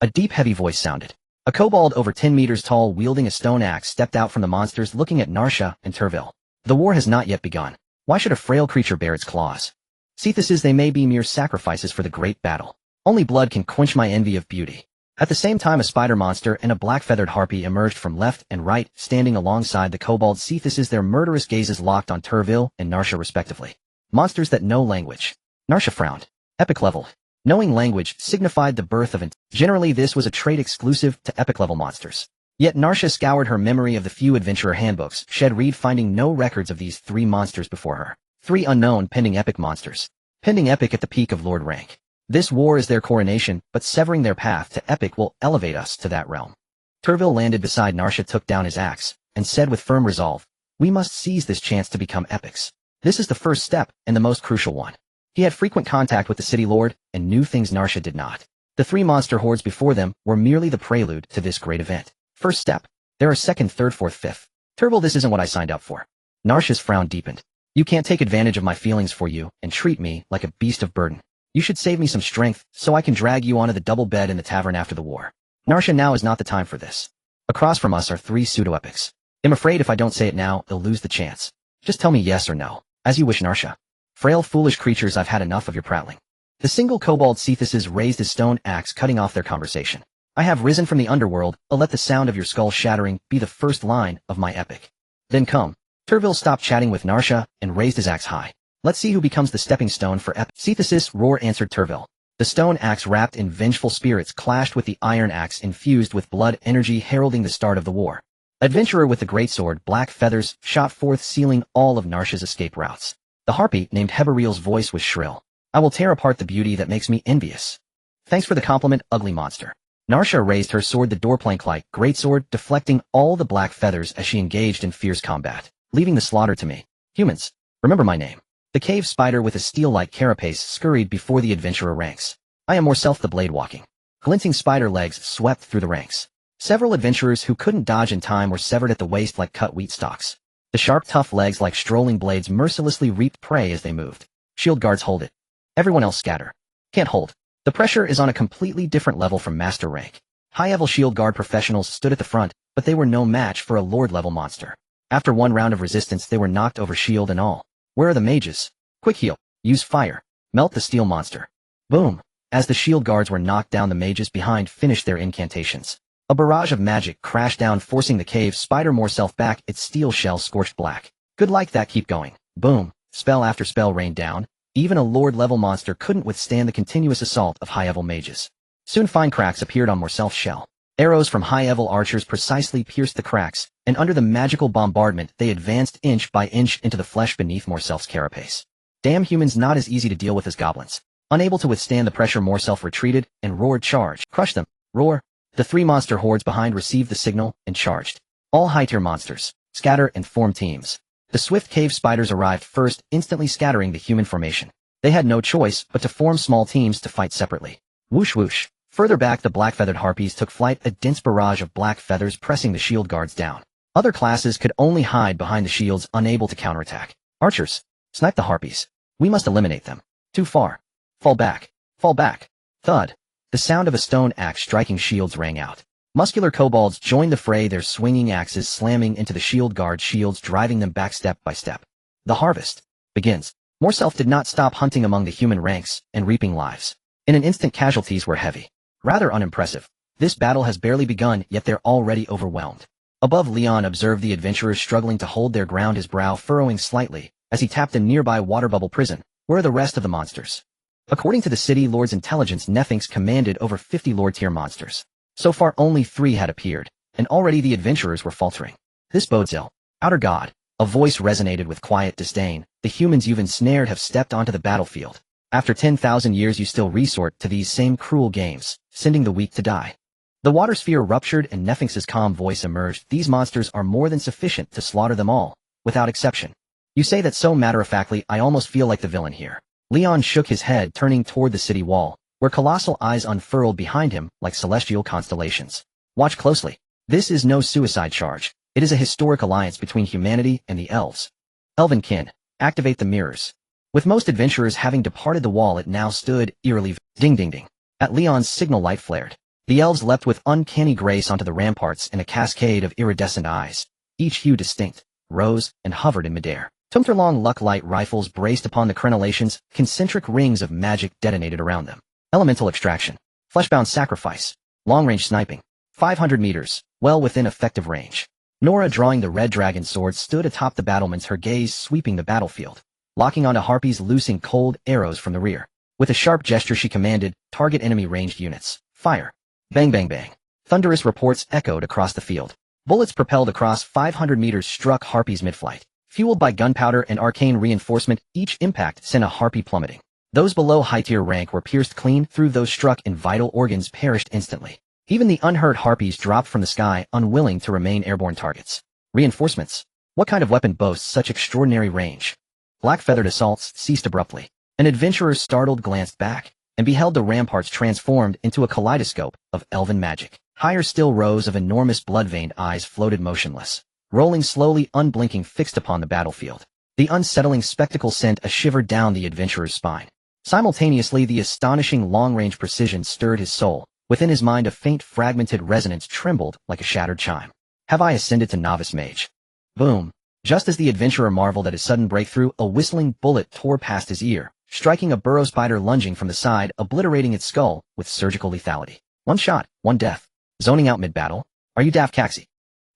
A deep, heavy voice sounded. A kobold over 10 meters tall, wielding a stone axe, stepped out from the monsters, looking at Narsha and Turville. The war has not yet begun. Why should a frail creature bear its claws? Cetheses, they may be mere sacrifices for the great battle. Only blood can quench my envy of beauty. At the same time, a spider monster and a black-feathered harpy emerged from left and right, standing alongside the kobold Cetheses, their murderous gazes locked on Turville and Narsha respectively. Monsters that know language. Narsha frowned. Epic level. Knowing language signified the birth of Generally, this was a trait exclusive to epic-level monsters. Yet Narsha scoured her memory of the few adventurer handbooks she had read, finding no records of these three monsters before her. Three unknown pending epic monsters. Pending epic at the peak of Lord rank. This war is their coronation, but severing their path to epic will elevate us to that realm. Turville landed beside Narsha, took down his axe, and said with firm resolve, we must seize this chance to become epics. This is the first step, and the most crucial one. He had frequent contact with the city lord, and knew things Narsha did not. The three monster hordes before them were merely the prelude to this great event. First step. There are second, third, fourth, fifth. Turville, this isn't what I signed up for. Narsha's frown deepened. You can't take advantage of my feelings for you and treat me like a beast of burden. You should save me some strength, so I can drag you onto the double bed in the tavern after the war. Narsha, now is not the time for this. Across from us are three pseudo-epics. I'm afraid if I don't say it now, they'll lose the chance. Just tell me yes or no. As you wish, Narsha. Frail, foolish creatures, I've had enough of your prattling. The single kobold Cetheses raised his stone axe, cutting off their conversation. I have risen from the underworld, let the sound of your skull shattering be the first line of my epic. Then come. Turville stopped chatting with Narsha and raised his axe high. Let's see who becomes the stepping stone for epic. Cetheses, roar, answered Turville. The stone axe, wrapped in vengeful spirits, clashed with the iron axe infused with blood energy, heralding the start of the war. Adventurer with the greatsword, black feathers, shot forth, sealing all of Narsha's escape routes. The harpy, named Hebariel's voice was shrill. I will tear apart the beauty that makes me envious. Thanks for the compliment, ugly monster. Narsha raised her sword, the doorplank-like greatsword, deflecting all the black feathers as she engaged in fierce combat, leaving the slaughter to me. Humans, remember my name. The cave spider with a steel-like carapace scurried before the adventurer ranks. I am Morself the blade walking. Glinting spider legs swept through the ranks. Several adventurers who couldn't dodge in time were severed at the waist like cut wheat stalks. The sharp, tough legs like strolling blades mercilessly reaped prey as they moved. Shield guards hold it. Everyone else scatter. Can't hold. The pressure is on a completely different level from master rank. High-level shield guard professionals stood at the front, but they were no match for a lord-level monster. After one round of resistance, they were knocked over shield and all. Where are the mages? Quick heal. Use fire. Melt the steel monster. Boom. As the shield guards were knocked down, the mages behind finished their incantations. A barrage of magic crashed down, forcing the cave spider Morself back, its steel shell scorched black. Good like that, keep going. Boom. Spell after spell rained down. Even a lord-level monster couldn't withstand the continuous assault of high-level mages. Soon fine cracks appeared on Morself's shell. Arrows from high-level archers precisely pierced the cracks, and under the magical bombardment they advanced inch by inch into the flesh beneath Morself's carapace. Damn humans, not as easy to deal with as goblins. Unable to withstand the pressure, Morself retreated and roared, charge. Crush them. Roar. The three monster hordes behind received the signal and charged. All high-tier monsters, scatter and form teams. The swift cave spiders arrived first, instantly scattering the human formation. They had no choice but to form small teams to fight separately. Whoosh whoosh. Further back, the black-feathered harpies took flight, a dense barrage of black feathers pressing the shield guards down. Other classes could only hide behind the shields, unable to counterattack. Archers, snipe the harpies. We must eliminate them. Too far. Fall back. Fall back. Thud. The sound of a stone axe striking shields rang out. Muscular kobolds joined the fray, their swinging axes slamming into the shield guard shields, driving them back step by step. The harvest begins. Morself did not stop hunting among the human ranks and reaping lives. In an instant, casualties were heavy. Rather unimpressive. This battle has barely begun, yet they're already overwhelmed. Above, Leon observed the adventurers struggling to hold their ground, his brow furrowing slightly as he tapped a nearby water bubble prison. Where are the rest of the monsters? According to the city lord's intelligence, Nephinx commanded over 50 lord-tier monsters. So far, only 3 had appeared, and already the adventurers were faltering. This bodes ill. Outer God. A voice resonated with quiet disdain. The humans you've ensnared have stepped onto the battlefield. After 10,000 years, you still resort to these same cruel games, sending the weak to die. The water sphere ruptured and Nephinx's calm voice emerged. These monsters are more than sufficient to slaughter them all, without exception. You say that so matter-of-factly, I almost feel like the villain here. Leon shook his head, turning toward the city wall, where colossal eyes unfurled behind him like celestial constellations. Watch closely. This is no suicide charge. It is a historic alliance between humanity and the elves. Elven kin, activate the mirrors. With most adventurers having departed the wall, it now stood eerily. Ding ding ding. At Leon's signal, light flared. The elves leapt with uncanny grace onto the ramparts in a cascade of iridescent eyes, each hue distinct, rose and hovered in midair. Tumterlong luck light rifles braced upon the crenellations, concentric rings of magic detonated around them. Elemental extraction. Fleshbound sacrifice. Long-range sniping. 500 meters, well within effective range. Nora, drawing the red dragon sword, stood atop the battlements, her gaze sweeping the battlefield, locking onto harpies, loosing cold arrows from the rear. With a sharp gesture, she commanded, target enemy ranged units. Fire. Bang bang bang. Thunderous reports echoed across the field. Bullets propelled across 500 meters struck harpies mid-flight. Fueled by gunpowder and arcane reinforcement, each impact sent a harpy plummeting. Those below high-tier rank were pierced clean through, those struck in vital organs perished instantly. Even the unhurt harpies dropped from the sky, unwilling to remain airborne targets. Reinforcements. What kind of weapon boasts such extraordinary range? Black-feathered assaults ceased abruptly. An adventurer startled glanced back, and beheld the ramparts transformed into a kaleidoscope of elven magic. Higher still, rows of enormous blood-veined eyes floated motionless, rolling slowly, unblinking, fixed upon the battlefield. The unsettling spectacle sent a shiver down the adventurer's spine. Simultaneously, the astonishing long-range precision stirred his soul. Within his mind, a faint fragmented resonance trembled like a shattered chime. Have I ascended to novice mage? Boom. Just as the adventurer marveled at his sudden breakthrough, a whistling bullet tore past his ear, striking a burrow spider lunging from the side, obliterating its skull with surgical lethality. One shot, one death. Zoning out mid-battle? Are you daft, Caxi?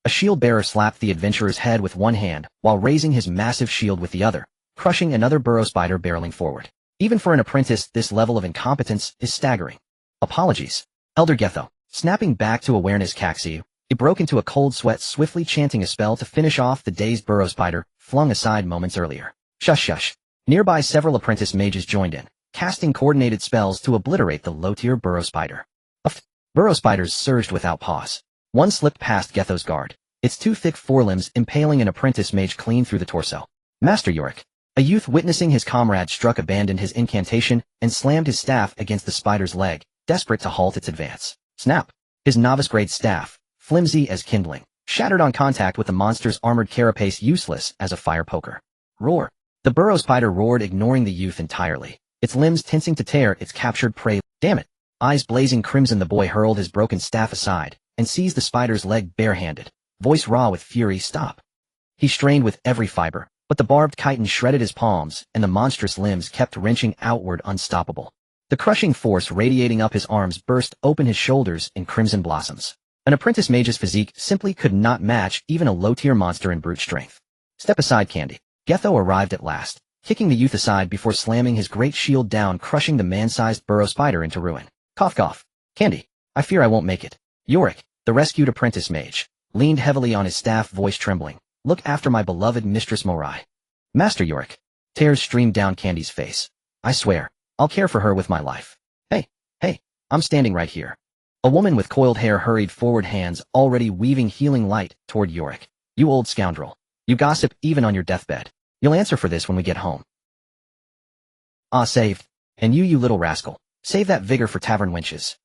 A shield bearer slapped the adventurer's head with one hand, while raising his massive shield with the other, crushing another burrow spider barreling forward. Even for an apprentice, this level of incompetence is staggering. Apologies. Elder Getho. Snapping back to awareness, Caxi, it broke into a cold sweat, swiftly chanting a spell to finish off the dazed burrow spider, flung aside moments earlier. Shush shush. Nearby, several apprentice mages joined in, casting coordinated spells to obliterate the low-tier burrow spider. Burrow spiders surged without pause. One slipped past Getho's guard, its two thick forelimbs impaling an apprentice mage clean through the torso. Master Yorick. A youth witnessing his comrade struck abandoned his incantation and slammed his staff against the spider's leg, desperate to halt its advance. Snap! His novice-grade staff, flimsy as kindling, shattered on contact with the monster's armored carapace, useless as a fire poker. Roar! The burrow spider roared, ignoring the youth entirely, its limbs tensing to tear its captured prey. Damn it! Eyes blazing crimson, the boy hurled his broken staff aside and seized the spider's leg barehanded, voice raw with fury. Stop! He strained with every fiber, but the barbed chitin shredded his palms, and the monstrous limbs kept wrenching outward, unstoppable. The crushing force radiating up his arms burst open his shoulders in crimson blossoms. An apprentice mage's physique simply could not match even a low-tier monster in brute strength. Step aside, Candy. Getho arrived at last, kicking the youth aside before slamming his great shield down, crushing the man-sized burrow spider into ruin. Cough cough. Candy, I fear I won't make it. Yorick, the rescued apprentice mage, leaned heavily on his staff, voice trembling. Look after my beloved Mistress Morai. Master Yorick. Tears streamed down Candy's face. I swear, I'll care for her with my life. Hey, I'm standing right here. A woman with coiled hair hurried forward, hands already weaving healing light toward Yorick. You old scoundrel. You gossip even on your deathbed. You'll answer for this when we get home. Ah, saved. And you little rascal. Save that vigor for tavern wenches.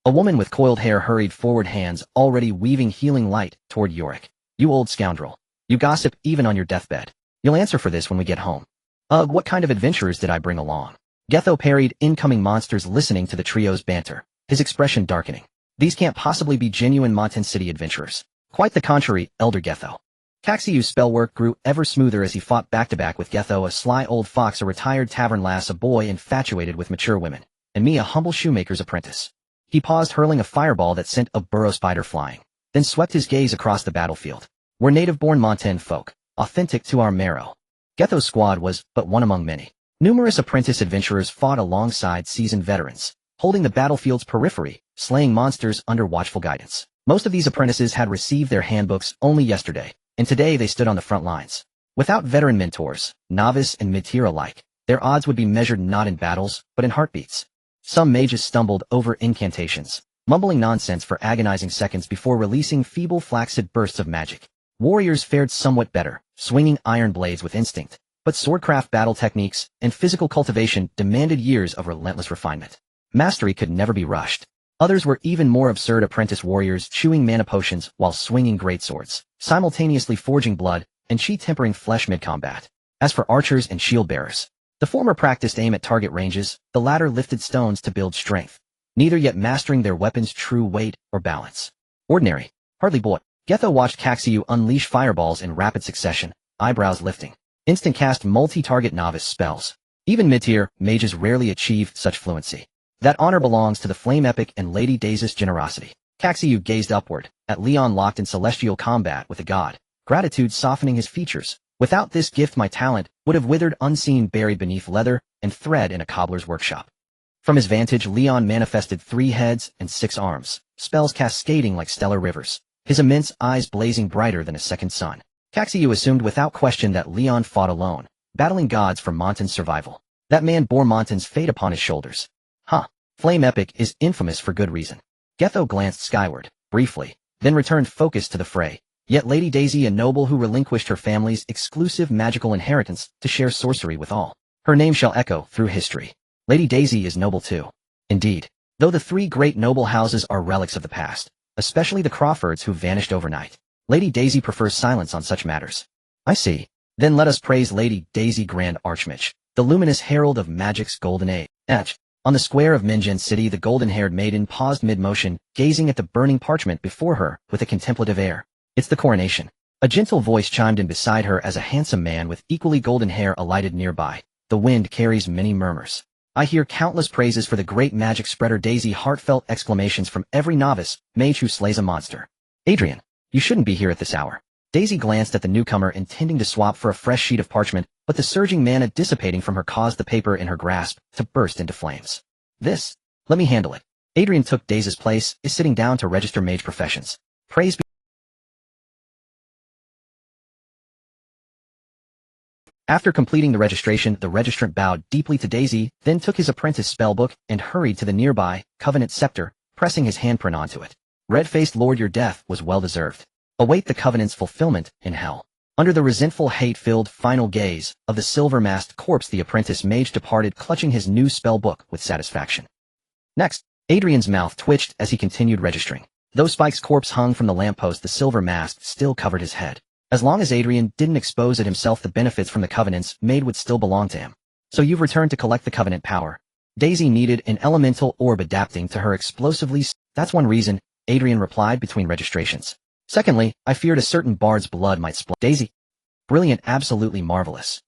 A woman with coiled hair hurried forward, hands already weaving healing light toward Yorick. You old scoundrel. You gossip even on your deathbed. You'll answer for this when we get home. Ugh, what kind of adventurers did I bring along? Getho parried incoming monsters, listening to the trio's banter, his expression darkening. These can't possibly be genuine Mountain City adventurers. Quite the contrary, Elder Getho. Caxiu's spellwork grew ever smoother as he fought back-to-back with Getho, a sly old fox, a retired tavern lass, a boy infatuated with mature women, and me, a humble shoemaker's apprentice. He paused, hurling a fireball that sent a burrow spider flying, then swept his gaze across the battlefield. We're native-born Mountain folk, authentic to our marrow. Getho's squad was but one among many. Numerous apprentice adventurers fought alongside seasoned veterans, holding the battlefield's periphery, slaying monsters under watchful guidance. Most of these apprentices had received their handbooks only yesterday, and today they stood on the front lines. Without veteran mentors, novice and mid-tier alike, their odds would be measured not in battles, but in heartbeats. Some mages stumbled over incantations, mumbling nonsense for agonizing seconds before releasing feeble flaccid bursts of magic. Warriors fared somewhat better, swinging iron blades with instinct, but swordcraft battle techniques and physical cultivation demanded years of relentless refinement. Mastery could never be rushed. Others were even more absurd, apprentice warriors chewing mana potions while swinging greatswords, simultaneously forging blood and chi-tempering flesh mid-combat. As for archers and shield-bearers, the former practiced aim at target ranges, the latter lifted stones to build strength, neither yet mastering their weapons' true weight or balance. Ordinary, hardly boy. Getho watched Caxiu unleash fireballs in rapid succession, eyebrows lifting. Instant cast multi-target novice spells. Even mid-tier mages rarely achieve such fluency. That honor belongs to the Flame Epic and Lady Daisy's generosity. Caxiu gazed upward, at Leon locked in celestial combat with a god, gratitude softening his features. Without this gift my talent would have withered unseen, buried beneath leather and thread in a cobbler's workshop. From his vantage, Leon manifested 3 heads and 6 arms, spells cascading like stellar rivers, his immense eyes blazing brighter than a second sun. Caxiu assumed without question that Leon fought alone, battling gods for Montan's survival. That man bore Montan's fate upon his shoulders. Flame Epic is infamous for good reason. Getho glanced skyward, briefly, then returned focus to the fray. Yet Lady Daisy, a noble who relinquished her family's exclusive magical inheritance to share sorcery with all. Her name shall echo through history. Lady Daisy is noble too. Indeed, though the 3 great noble houses are relics of the past, especially the Crawfords who vanished overnight, Lady Daisy prefers silence on such matters. I see. Then let us praise Lady Daisy, Grand Archmage, the luminous herald of magic's golden age. On the square of Minjin City, the golden-haired maiden paused mid-motion, gazing at the burning parchment before her with a contemplative air. It's the coronation. A gentle voice chimed in beside her as a handsome man with equally golden hair alighted nearby. The wind carries many murmurs. I hear countless praises for the great magic spreader Daisy, heartfelt exclamations from every novice mage who slays a monster. Adrian, you shouldn't be here at this hour. Daisy glanced at the newcomer, intending to swap for a fresh sheet of parchment, but the surging mana dissipating from her caused the paper in her grasp to burst into flames. Let me handle it. Adrian took Daisy's place, is sitting down to register mage professions. Praise be. After completing the registration, the registrant bowed deeply to Daisy, then took his apprentice spellbook and hurried to the nearby Covenant scepter, pressing his handprint onto it. Red-faced Lord, your death was well-deserved. Await the Covenant's fulfillment in hell. Under the resentful, hate-filled final gaze of the silver-masked corpse, the apprentice mage departed, clutching his new spell book with satisfaction. Next, Adrian's mouth twitched as he continued registering. Though Spike's corpse hung from the lamppost, the silver mask still covered his head. As long as Adrian didn't expose it himself, the benefits from the Covenant's made would still belong to him. So you've returned to collect the Covenant power. Daisy needed an elemental orb adapting to her explosively. That's one reason, Adrian replied between registrations. Secondly, I feared a certain bard's blood might spill. Daisy. Brilliant, absolutely marvelous.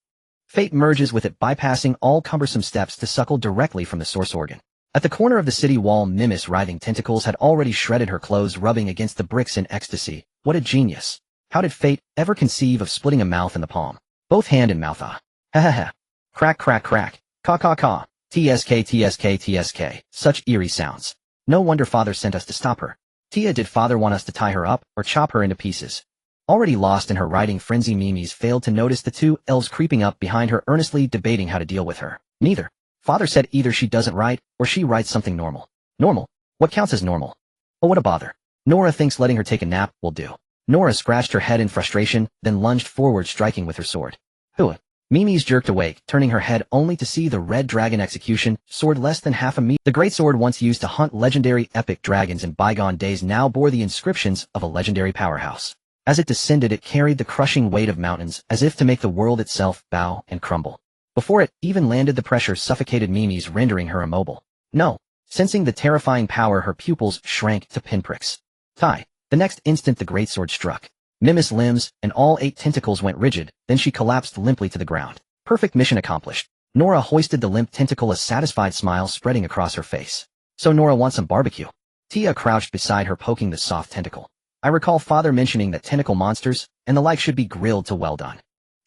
Fate merges with it, bypassing all cumbersome steps to suckle directly from the source organ. At the corner of the city wall, Mimis' writhing tentacles had already shredded her clothes, rubbing against the bricks in ecstasy. What a genius. How did fate ever conceive of splitting a mouth in the palm? Both hand and mouth, ah. Ha ha ha. Crack crack crack. Caw caw caw. TSK TSK TSK. Such eerie sounds. No wonder Father sent us to stop her. Tia, did Father want us to tie her up or chop her into pieces? Already lost in her writing frenzy, Mimis failed to notice the two elves creeping up behind her, earnestly debating how to deal with her. Neither. Father said either she doesn't write or she writes something normal. Normal? What counts as normal? Oh, what a bother. Nora thinks letting her take a nap will do. Nora scratched her head in frustration, then lunged forward, striking with her sword. Hua. Mimis jerked awake, turning her head only to see the red dragon execution sword, less than half a meter. The great sword once used to hunt legendary epic dragons in bygone days now bore the inscriptions of a legendary powerhouse. As it descended, it carried the crushing weight of mountains, as if to make the world itself bow and crumble. Before it even landed, the pressure suffocated Mimis, rendering her immobile. No. Sensing the terrifying power, her pupils shrank to pinpricks. Tie. The next instant, the greatsword struck. Mimis' limbs and all 8 tentacles went rigid, then she collapsed limply to the ground. Perfect mission accomplished. Nora hoisted the limp tentacle, a satisfied smile spreading across her face. So Nora wants some barbecue. Tia crouched beside her, poking the soft tentacle. I recall Father mentioning that tentacle monsters and the like should be grilled to well done.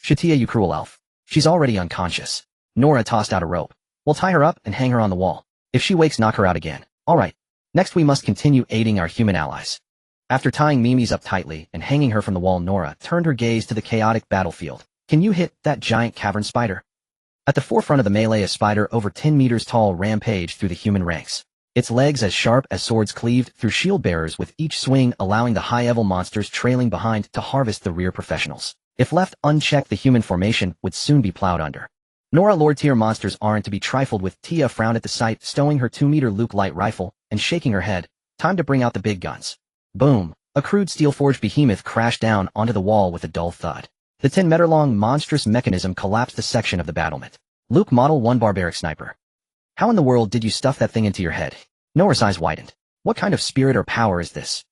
Shatia, you cruel elf. She's already unconscious. Nora tossed out a rope. We'll tie her up and hang her on the wall. If she wakes, knock her out again. All right. Next, we must continue aiding our human allies. After tying Mimis up tightly and hanging her from the wall, Nora turned her gaze to the chaotic battlefield. Can you hit that giant cavern spider? At the forefront of the melee, a spider over 10 meters tall rampaged through the human ranks. Its legs as sharp as swords cleaved through shield bearers with each swing, allowing the high-level monsters trailing behind to harvest the rear professionals. If left unchecked, the human formation would soon be plowed under. Nora, Lord-tier monsters aren't to be trifled with. Tia frowned at the sight, stowing her 2-meter Luke light rifle and shaking her head. Time to bring out the big guns. Boom! A crude steel-forged behemoth crashed down onto the wall with a dull thud. The 10-meter-long monstrous mechanism collapsed a section of the battlement. Luke Model 1 barbaric sniper. How in the world did you stuff that thing into your head? Nora's eyes widened. What kind of spirit or power is this?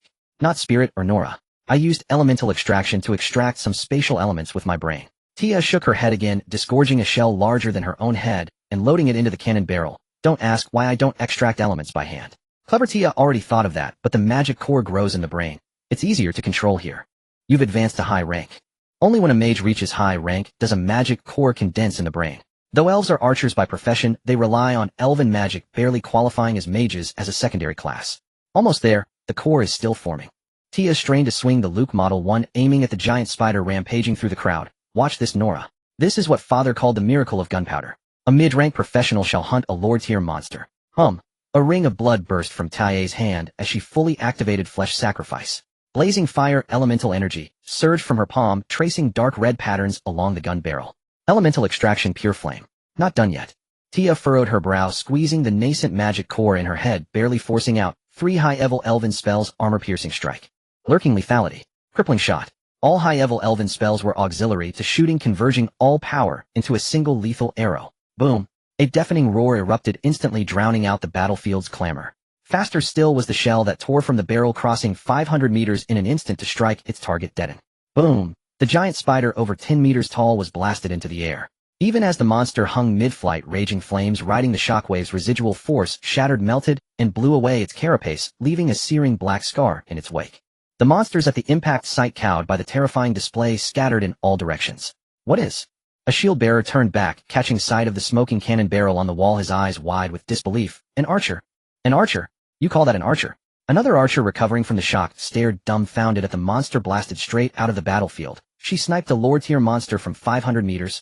Not spirit or Nora. I used elemental extraction to extract some spatial elements with my brain. Tia shook her head again, disgorging a shell larger than her own head and loading it into the cannon barrel. Don't ask why I don't extract elements by hand. Clever. Tia already thought of that, but the magic core grows in the brain. It's easier to control here. You've advanced to high rank. Only when a mage reaches high rank does a magic core condense in the brain. Though elves are archers by profession, they rely on elven magic, barely qualifying as mages as a secondary class. Almost there, the core is still forming. Tia strained to swing the Luke Model 1, aiming at the giant spider rampaging through the crowd. Watch this, Nora. This is what Father called the miracle of gunpowder. A mid-rank professional shall hunt a lord-tier monster. A ring of blood burst from Tia's hand as she fully activated flesh sacrifice. Blazing fire elemental energy surged from her palm, tracing dark red patterns along the gun barrel. Elemental extraction, pure flame. Not done yet. Tia furrowed her brow, squeezing the nascent magic core in her head, barely forcing out 3 high-level elven spells: armor-piercing strike, lurking lethality, crippling shot. All high-level elven spells were auxiliary to shooting, converging all power into a single lethal arrow. Boom! A deafening roar erupted, instantly drowning out the battlefield's clamor. Faster still was the shell that tore from the barrel, crossing 500 meters in an instant to strike its target, deaden. Boom! The giant spider over 10 meters tall was blasted into the air. Even as the monster hung mid-flight, raging flames riding the shockwaves, residual force shattered, melted, and blew away its carapace, leaving a searing black scar in its wake. The monsters at the impact site, cowed by the terrifying display, scattered in all directions. What is? A shield bearer turned back, catching sight of the smoking cannon barrel on the wall, his eyes wide with disbelief. An archer? An archer? You call that an archer? Another archer, recovering from the shock, stared dumbfounded at the monster blasted straight out of the battlefield. She sniped a lord-tier monster from 500 meters.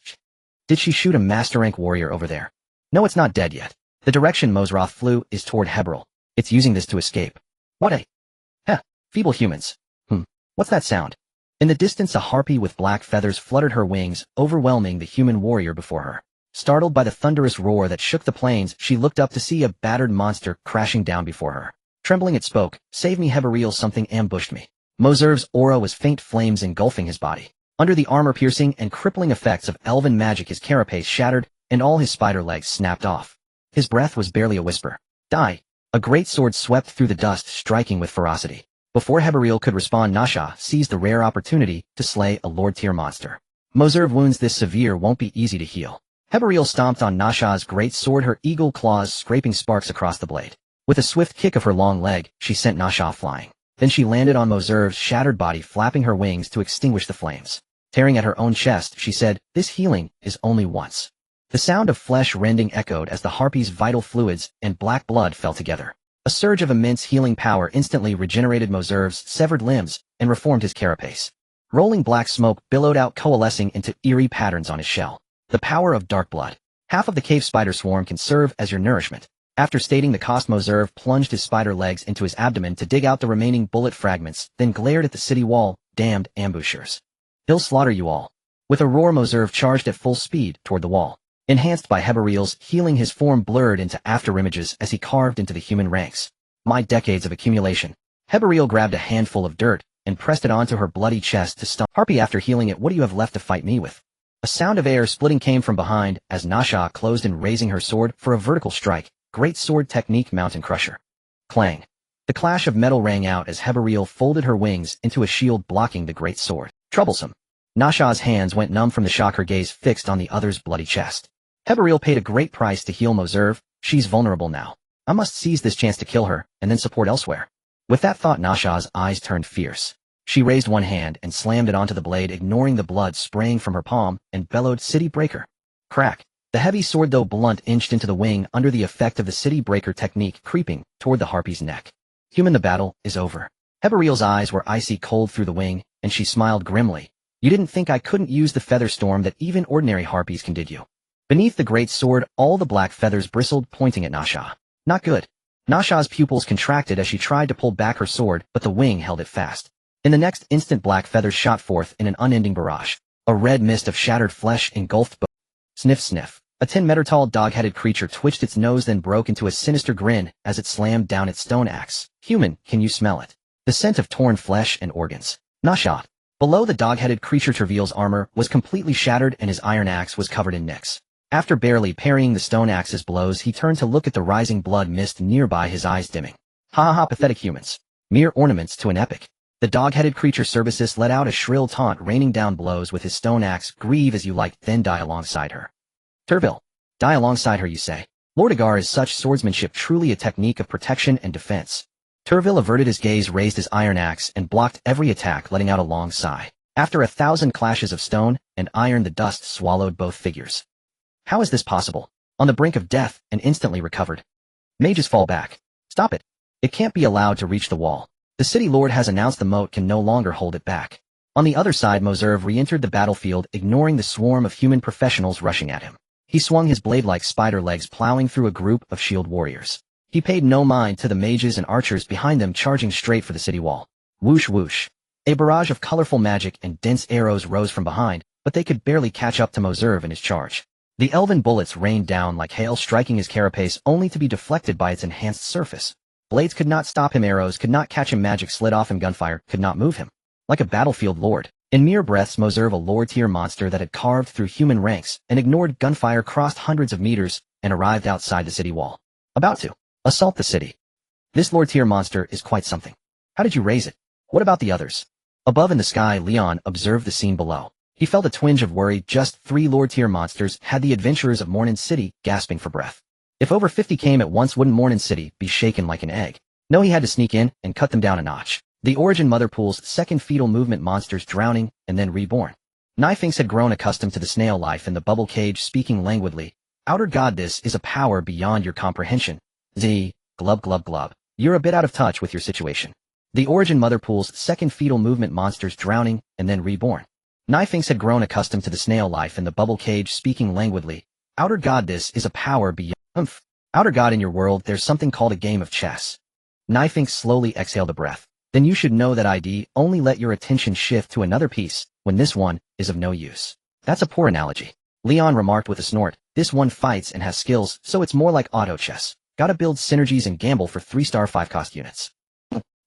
Did she shoot a master-rank warrior over there? No, it's not dead yet. The direction Mosroth flew is toward Hebrel. It's using this to escape. What a... Heh, feeble humans. What's that sound? In the distance a harpy with black feathers fluttered her wings, overwhelming the human warrior before her. Startled by the thunderous roar that shook the plains, she looked up to see a battered monster crashing down before her. Trembling it spoke, "Save me, Hebariel, something ambushed me." Mozerv's aura was faint flames engulfing his body. Under the armor-piercing and crippling effects of elven magic his carapace shattered, and all his spider legs snapped off. His breath was barely a whisper. "Die!" A great sword swept through the dust, striking with ferocity. Before Hebariel could respond, Nasha seized the rare opportunity to slay a Lord-tier monster. Mozerv wounds this severe won't be easy to heal. Hebariel stomped on Nasha's great sword, her eagle claws scraping sparks across the blade. With a swift kick of her long leg, she sent Nasha flying. Then she landed on Mozerv's shattered body, flapping her wings to extinguish the flames. Tearing at her own chest, she said, "This healing is only once." The sound of flesh rending echoed as the harpy's vital fluids and black blood fell together. A surge of immense healing power instantly regenerated Mozerv's severed limbs and reformed his carapace. Rolling black smoke billowed out, coalescing into eerie patterns on his shell. The power of dark blood. Half of the cave spider swarm can serve as your nourishment. After stating the cost, Mozerv plunged his spider legs into his abdomen to dig out the remaining bullet fragments, then glared at the city wall. "Damned ambushers. He'll slaughter you all." With a roar, Mozerv charged at full speed toward the wall. Enhanced by Hebariel's healing, his form blurred into afterimages as he carved into the human ranks. My decades of accumulation. Hebariel grabbed a handful of dirt and pressed it onto her bloody chest to stun. "Harpy, after healing it, what do you have left to fight me with?" A sound of air splitting came from behind as Nasha closed in, raising her sword for a vertical strike. Great sword technique, mountain crusher. Clang. The clash of metal rang out as Hebariel folded her wings into a shield blocking the great sword. Troublesome. Nasha's hands went numb from the shock, her gaze fixed on the other's bloody chest. Hebariel paid a great price to heal Mozerv. She's vulnerable now. I must seize this chance to kill her, and then support elsewhere. With that thought, Nasha's eyes turned fierce. She raised one hand and slammed it onto the blade, ignoring the blood spraying from her palm, and bellowed, "City Breaker." Crack. The heavy sword, though blunt, inched into the wing under the effect of the City Breaker technique, creeping toward the harpy's neck. "Human, the battle is over." Hebariel's eyes were icy cold through the wing, and she smiled grimly. "You didn't think I couldn't use the feather storm that even ordinary harpies can, did you?" Beneath the great sword, all the black feathers bristled, pointing at Nasha. Not good. Nasha's pupils contracted as she tried to pull back her sword, but the wing held it fast. In the next instant, black feathers shot forth in an unending barrage. A red mist of shattered flesh engulfed both. Sniff, sniff. A 10-meter-tall dog-headed creature twitched its nose, then broke into a sinister grin as it slammed down its stone axe. "Human, can you smell it? The scent of torn flesh and organs." Nasha. Below the dog-headed creature, Terviel's armor was completely shattered and his iron axe was covered in nicks. After barely parrying the stone axe's blows, he turned to look at the rising blood mist nearby, his eyes dimming. "Ha ha ha, pathetic humans. Mere ornaments to an epic." The dog-headed creature Cerberus let out a shrill taunt, raining down blows with his stone axe. "Grieve as you like, then die alongside her." Terviel. "Die alongside her, you say? Lord Agar, is such swordsmanship truly a technique of protection and defense?" Terviel averted his gaze, raised his iron axe, and blocked every attack, letting out a long sigh. After 1,000 clashes of stone and iron, the dust swallowed both figures. How is this possible? On the brink of death and instantly recovered. Mages, fall back. Stop it. It can't be allowed to reach the wall. The city lord has announced the moat can no longer hold it back. On the other side, Mozerv re-entered the battlefield, ignoring the swarm of human professionals rushing at him. He swung his blade-like spider legs, plowing through a group of shield warriors. He paid no mind to the mages and archers behind them, charging straight for the city wall. Whoosh whoosh. A barrage of colorful magic and dense arrows rose from behind, but they could barely catch up to Mozerv in his charge. The elven bullets rained down like hail, striking his carapace only to be deflected by its enhanced surface. Blades could not stop him, arrows could not catch him, magic slid off him, gunfire could not move him. Like a battlefield lord. In mere breaths, Mozerv, a lord-tier monster that had carved through human ranks and ignored gunfire, crossed hundreds of meters and arrived outside the city wall. About to assault the city. This lord-tier monster is quite something. How did you raise it? What about the others? Above in the sky, Leon observed the scene below. He felt a twinge of worry. Just 3 lord-tier monsters had the adventurers of Mornin City gasping for breath. If over 50 came at once, wouldn't Mornin City be shaken like an egg? No, he had to sneak in and cut them down a notch. The Origin Motherpool's second fetal movement, monsters drowning and then reborn. Knifings had grown accustomed to the snail life in the bubble cage, speaking languidly. Outer God, this is a power beyond your comprehension. Z, glub glub glub. You're a bit out of touch with your situation. The Origin Motherpool's second fetal movement, monsters drowning and then reborn. Knifings had grown accustomed to the snail life in the bubble cage, speaking languidly. Outer God, this is a power beyond. Outer God, in your world, there's something called a game of chess. Knifings slowly exhaled a breath. then you should know that ID only let your attention shift to another piece when this one is of no use. That's a poor analogy. Leon remarked with a snort. This one fights and has skills, so it's more like auto chess. Gotta build synergies and gamble for 3-star 5-cost units.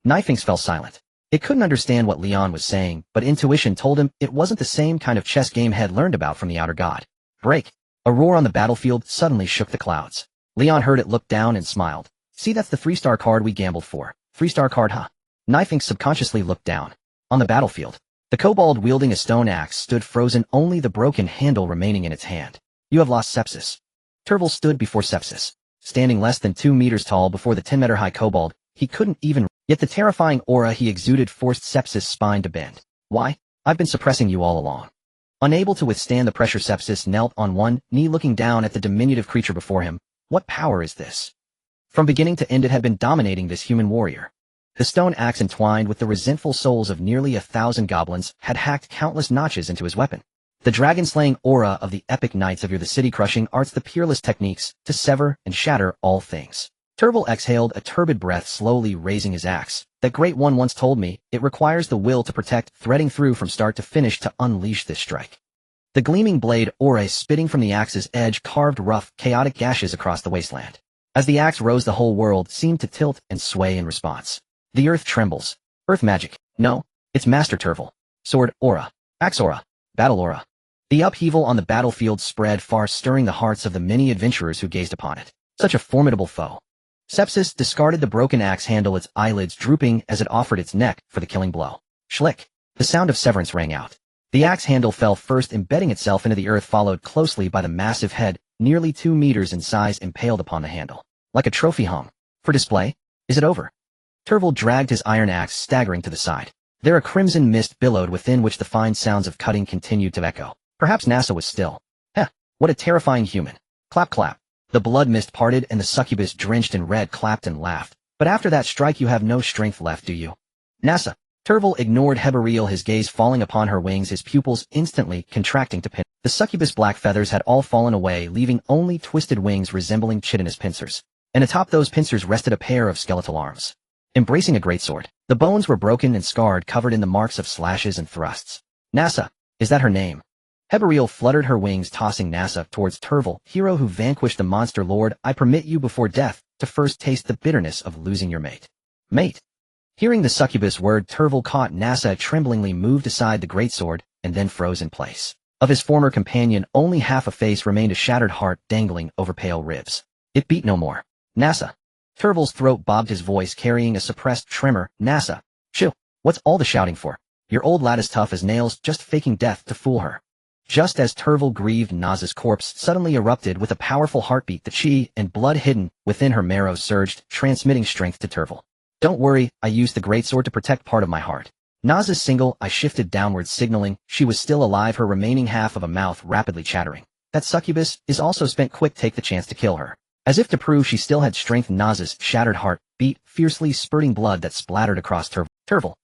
Knifings fell silent. It couldn't understand what Leon was saying, but intuition told him it wasn't the same kind of chess game had learned about from the outer god. Break. A roar on the battlefield suddenly shook the clouds. Leon heard it, looked down and smiled. See, that's the 3-star card we gambled for. 3-star card, huh? Knifings subconsciously looked down. On the battlefield, the kobold wielding a stone axe stood frozen, only the broken handle remaining in its hand. You have lost Sepsis. Terval stood before Sepsis. Standing less than 2 meters tall before the 10-meter-high kobold, he couldn't even, yet the terrifying aura he exuded forced Sepsis' spine to bend. Why? I've been suppressing you all along. Unable to withstand the pressure, Sepsis knelt on one knee looking down at the diminutive creature before him. What power is this? From beginning to end it had been dominating this human warrior. The stone axe, entwined with the resentful souls of nearly 1,000 goblins, had hacked countless notches into his weapon. The dragon-slaying aura of the epic knights of the city-crushing arts, the peerless techniques to sever and shatter all things. Terval exhaled a turbid breath, slowly raising his axe. That great one once told me, it requires the will to protect, threading through from start to finish to unleash this strike. The gleaming blade, aura spitting from the axe's edge, carved rough, chaotic gashes across the wasteland. As the axe rose, the whole world seemed to tilt and sway in response. The earth trembles. Earth magic. No, it's Master Terval. Sword aura. Axe aura. Battle aura. The upheaval on the battlefield spread far, stirring the hearts of the many adventurers who gazed upon it. Such a formidable foe. Sepsis discarded the broken axe handle, its eyelids drooping as it offered its neck for the killing blow. Schlick. The sound of severance rang out. The axe handle fell first, embedding itself into the earth, followed closely by the massive head, nearly 2 meters in size, impaled upon the handle. Like a trophy hung. For display? Is it over? Terval dragged his iron axe, staggering to the side. There a crimson mist billowed within which the fine sounds of cutting continued to echo. Perhaps NASA was still. What a terrifying human. Clap clap. The blood mist parted and the succubus, drenched in red, clapped and laughed. But after that strike you have no strength left, do you? NASA. Terval ignored Hebariel, his gaze falling upon her wings, his pupils instantly contracting to pin. The succubus' black feathers had all fallen away, leaving only twisted wings resembling chitinous pincers. And atop those pincers rested a pair of skeletal arms. Embracing a greatsword. The bones were broken and scarred, covered in the marks of slashes and thrusts. NASA. Is that her name? Hebariel fluttered her wings, tossing NASA towards Terval. Hero who vanquished the monster lord, I permit you before death to first taste the bitterness of losing your mate. Mate. Hearing the succubus word, Terval caught NASA, tremblingly moved aside the greatsword, and then froze in place. Of his former companion, only half a face remained, a shattered heart dangling over pale ribs. It beat no more. NASA. Terval's throat bobbed, his voice carrying a suppressed tremor. NASA. Shoo. What's all the shouting for? Your old lad is tough as nails, just faking death to fool her. Just as Terval grieved, Naza's corpse suddenly erupted with a powerful heartbeat. The chi and blood hidden within her marrow surged, transmitting strength to Terval. Don't worry, I used the greatsword to protect part of my heart. Naza's single eye shifted downward, signaling she was still alive, her remaining half of a mouth rapidly chattering. That succubus is also spent. Quick, take the chance to kill her. As if to prove she still had strength, Naza's shattered heart beat fiercely, spurting blood that splattered across Terval.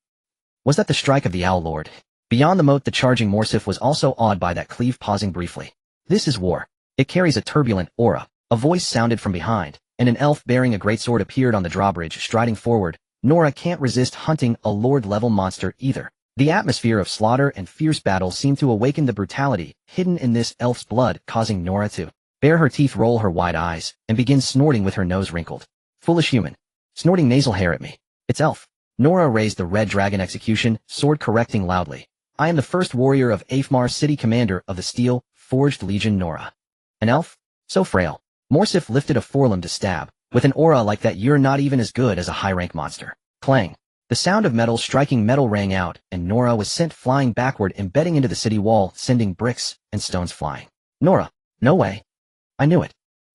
Was that the strike of the Owl Lord? Beyond the moat, the charging Morsif was also awed by that cleave, pausing briefly. This is war. It carries a turbulent aura. A voice sounded from behind, and an elf bearing a greatsword appeared on the drawbridge, striding forward. Nora can't resist hunting a lord-level monster either. The atmosphere of slaughter and fierce battle seemed to awaken the brutality hidden in this elf's blood, causing Nora to bare her teeth, roll her wide eyes, and begin snorting with her nose wrinkled. Foolish human. Snorting nasal hair at me. It's elf. Nora raised the red dragon execution sword, correcting loudly. I am the first warrior of Afmar, city commander of the Steel Forged Legion. Nora. An elf? So frail. Morsif lifted a forelimb to stab. With an aura like that, you're not even as good as a high-rank monster. Clang. The sound of metal striking metal rang out, and Nora was sent flying backward, embedding into the city wall, sending bricks and stones flying. Nora. No way. I knew it.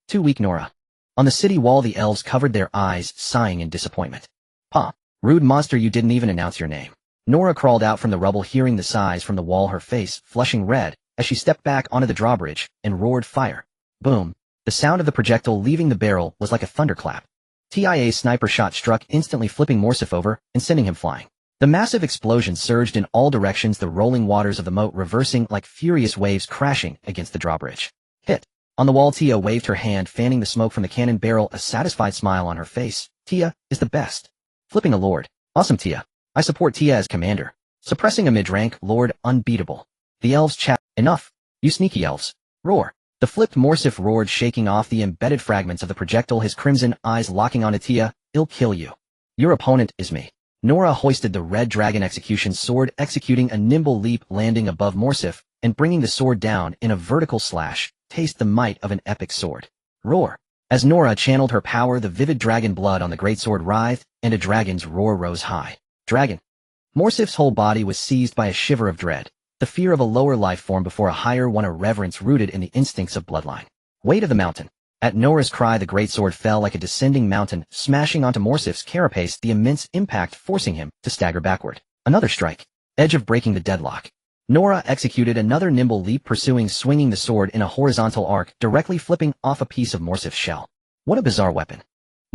Too weak, Nora. On the city wall, the elves covered their eyes, sighing in disappointment. Pah. Rude monster, you didn't even announce your name. Nora crawled out from the rubble, hearing the sighs from the wall, her face flushing red as she stepped back onto the drawbridge and roared fire. Boom. The sound of the projectile leaving the barrel was like a thunderclap. TIA's sniper shot struck, instantly flipping Morsif over and sending him flying. The massive explosion surged in all directions, the rolling waters of the moat reversing like furious waves, crashing against the drawbridge. Hit. On the wall, Tia waved her hand, fanning the smoke from the cannon barrel, a satisfied smile on her face. Tia is the best. Flipping a lord. Awesome, Tia. I support Tia as commander. Suppressing a mid-rank lord unbeatable. The elves chat. Enough. You sneaky elves. Roar. The flipped Morsif roared, shaking off the embedded fragments of the projectile, his crimson eyes locking on Tia. I'll kill you. Your opponent is me. Nora hoisted the red dragon execution sword, executing a nimble leap, landing above Morsif, and bringing the sword down in a vertical slash. Taste the might of an epic sword. Roar. As Nora channeled her power, the vivid dragon blood on the greatsword writhed, and a dragon's roar rose high. Dragon. Morsif's whole body was seized by a shiver of dread, the fear of a lower life form before a higher one, a reverence rooted in the instincts of bloodline. Weight of the mountain. At Nora's cry, the greatsword fell like a descending mountain, smashing onto Morsif's carapace, the immense impact forcing him to stagger backward. Another strike. Edge of breaking the deadlock. Nora executed another nimble leap, pursuing, swinging the sword in a horizontal arc, directly flipping off a piece of Morsif's shell. What a bizarre weapon.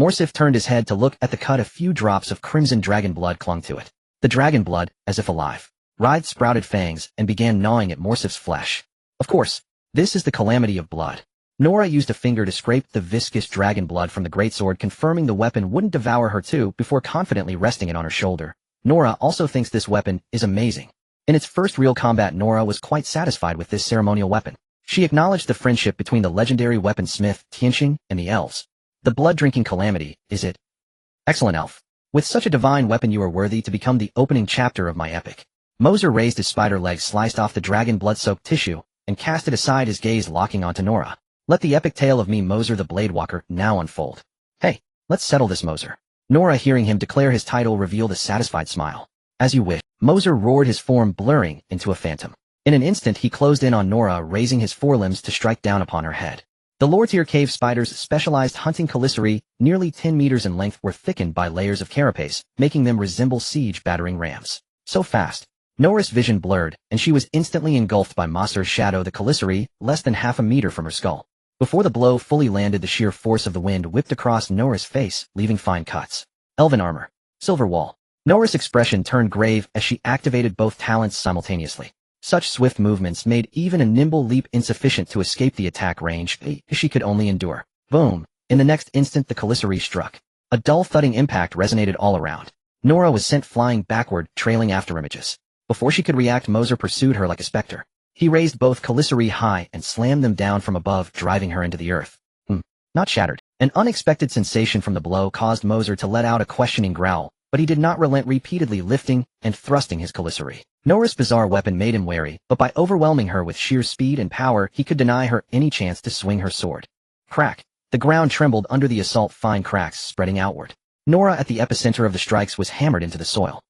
Morsif turned his head to look at the cut. A few drops of crimson dragon blood clung to it. The dragon blood, as if alive, writhed, sprouted fangs, and began gnawing at Morsif's flesh. Of course, this is the calamity of blood. Nora used a finger to scrape the viscous dragon blood from the greatsword, confirming the weapon wouldn't devour her too, before confidently resting it on her shoulder. Nora also thinks this weapon is amazing. In its first real combat, Nora was quite satisfied with this ceremonial weapon. She acknowledged the friendship between the legendary weaponsmith, Tianxing, and the elves. The blood-drinking calamity, is it? Excellent elf. With such a divine weapon you are worthy to become the opening chapter of my epic. Moser raised his spider legs, sliced off the dragon blood-soaked tissue, and cast it aside, his gaze locking onto Nora. Let the epic tale of me, Moser the Bladewalker, now unfold. Hey, let's settle this, Moser. Nora, hearing him declare his title, revealed a satisfied smile. As you wish. Moser roared, his form blurring into a phantom. In an instant he closed in on Nora, raising his forelimbs to strike down upon her head. The lower-tier cave spiders, specialized hunting caliceri, nearly 10 meters in length, were thickened by layers of carapace, making them resemble siege-battering rams. So fast. Nora's vision blurred, and she was instantly engulfed by Moser's shadow, the caliceri, less than half a meter from her skull. Before the blow fully landed, the sheer force of the wind whipped across Nora's face, leaving fine cuts. Elven armor. Silver wall. Nora's expression turned grave as she activated both talents simultaneously. Such swift movements made even a nimble leap insufficient to escape the attack range she could only endure. Boom! In the next instant the caliceri struck. A dull thudding impact resonated all around. Nora was sent flying backward, trailing after images. Before she could react, Moser pursued her like a specter. He raised both caliceri high and slammed them down from above, driving her into the earth. Not shattered. An unexpected sensation from the blow caused Moser to let out a questioning growl, but he did not relent, repeatedly lifting and thrusting his caliceri. Nora's bizarre weapon made him wary, but by overwhelming her with sheer speed and power, he could deny her any chance to swing her sword. Crack! The ground trembled under the assault, fine cracks spreading outward. Nora, at the epicenter of the strikes, was hammered into the soil.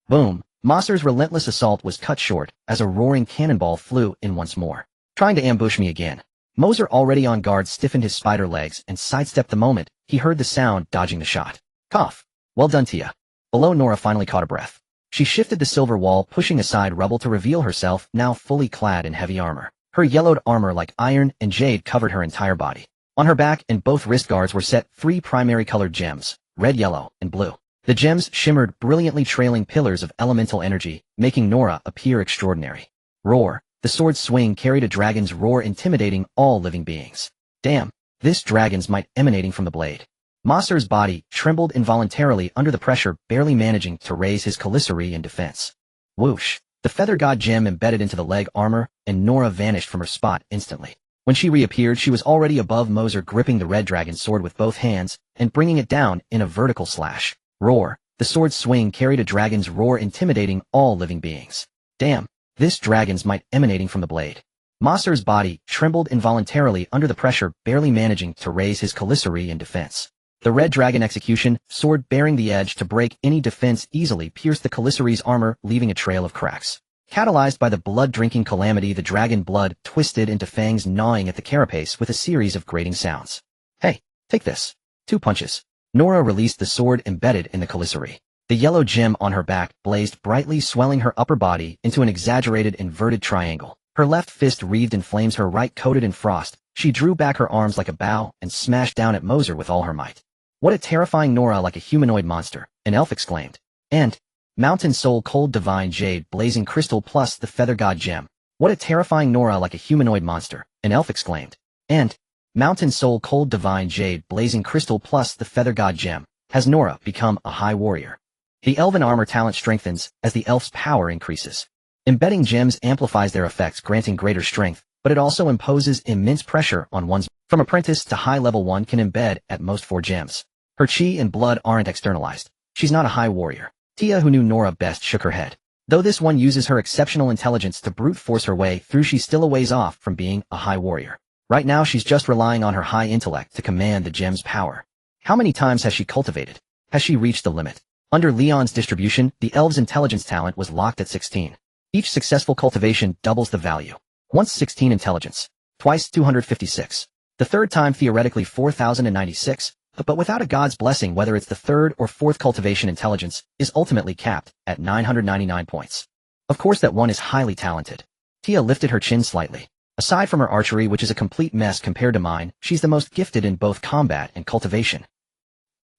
Boom! Moser's relentless assault was cut short, as a roaring cannonball flew in once more. Trying to ambush me again. Moser, already on guard, stiffened his spider legs and sidestepped the moment he heard the sound, dodging the shot. Cough. Well done, Tia. Below, Nora finally caught a breath. She shifted the silver wall, pushing aside rubble to reveal herself, now fully clad in heavy armor. Her yellowed armor, like iron and jade, covered her entire body. On her back and both wrist guards were set 3 primary colored gems, red, yellow, and blue. The gems shimmered brilliantly, trailing pillars of elemental energy, making Nora appear extraordinary. Roar. The sword's swing carried a dragon's roar, intimidating all living beings. Damn, this dragon's might emanating from the blade. Moser's body trembled involuntarily under the pressure, barely managing to raise his caliceri in defense. Whoosh! The feather god gem embedded into the leg armor, and Nora vanished from her spot instantly. When she reappeared, she was already above Moser, gripping the red dragon's sword with both hands and bringing it down in a vertical slash. Roar! The sword's swing carried a dragon's roar, intimidating all living beings. Damn! This dragon's might emanating from the blade. Moser's body trembled involuntarily under the pressure, barely managing to raise his caliceri in defense. The red dragon execution, sword bearing the edge to break any defense, easily pierced the caliceri's armor, leaving a trail of cracks. Catalyzed by the blood-drinking calamity, the dragon blood twisted into fangs, gnawing at the carapace with a series of grating sounds. Hey, take this. 2 punches. Nora released the sword embedded in the caliceri. The yellow gem on her back blazed brightly, swelling her upper body into an exaggerated inverted triangle. Her left fist wreathed in flames, her right coated in frost. She drew back her arms like a bow and smashed down at Moser with all her might. What a terrifying Nora, like a humanoid monster, an elf exclaimed. And Mountain Soul, Cold Divine Jade, Blazing Crystal plus the Feather God Gem. What a terrifying Nora, like a humanoid monster, an elf exclaimed. And Mountain Soul, Cold Divine Jade, Blazing Crystal plus the Feather God Gem. Has Nora become a high warrior? The elven armor talent strengthens as the elf's power increases. Embedding gems amplifies their effects, granting greater strength, but it also imposes immense pressure on one's. From apprentice to high level, one can embed at most 4 gems. Her chi and blood aren't externalized. She's not a high warrior. Tia, who knew Nora best, shook her head. Though this one uses her exceptional intelligence to brute force her way through, she's still a ways off from being a high warrior. Right now she's just relying on her high intellect to command the gem's power. How many times has she cultivated? Has she reached the limit? Under Leon's distribution, the elf's intelligence talent was locked at 16. Each successful cultivation doubles the value. Once 16 intelligence. Twice 256. The third time theoretically 4096, but without a god's blessing, whether it's the third or fourth cultivation, intelligence is ultimately capped at 999 points. Of course that one is highly talented. Tia lifted her chin slightly. Aside from her archery, which is a complete mess compared to mine, she's the most gifted in both combat and cultivation.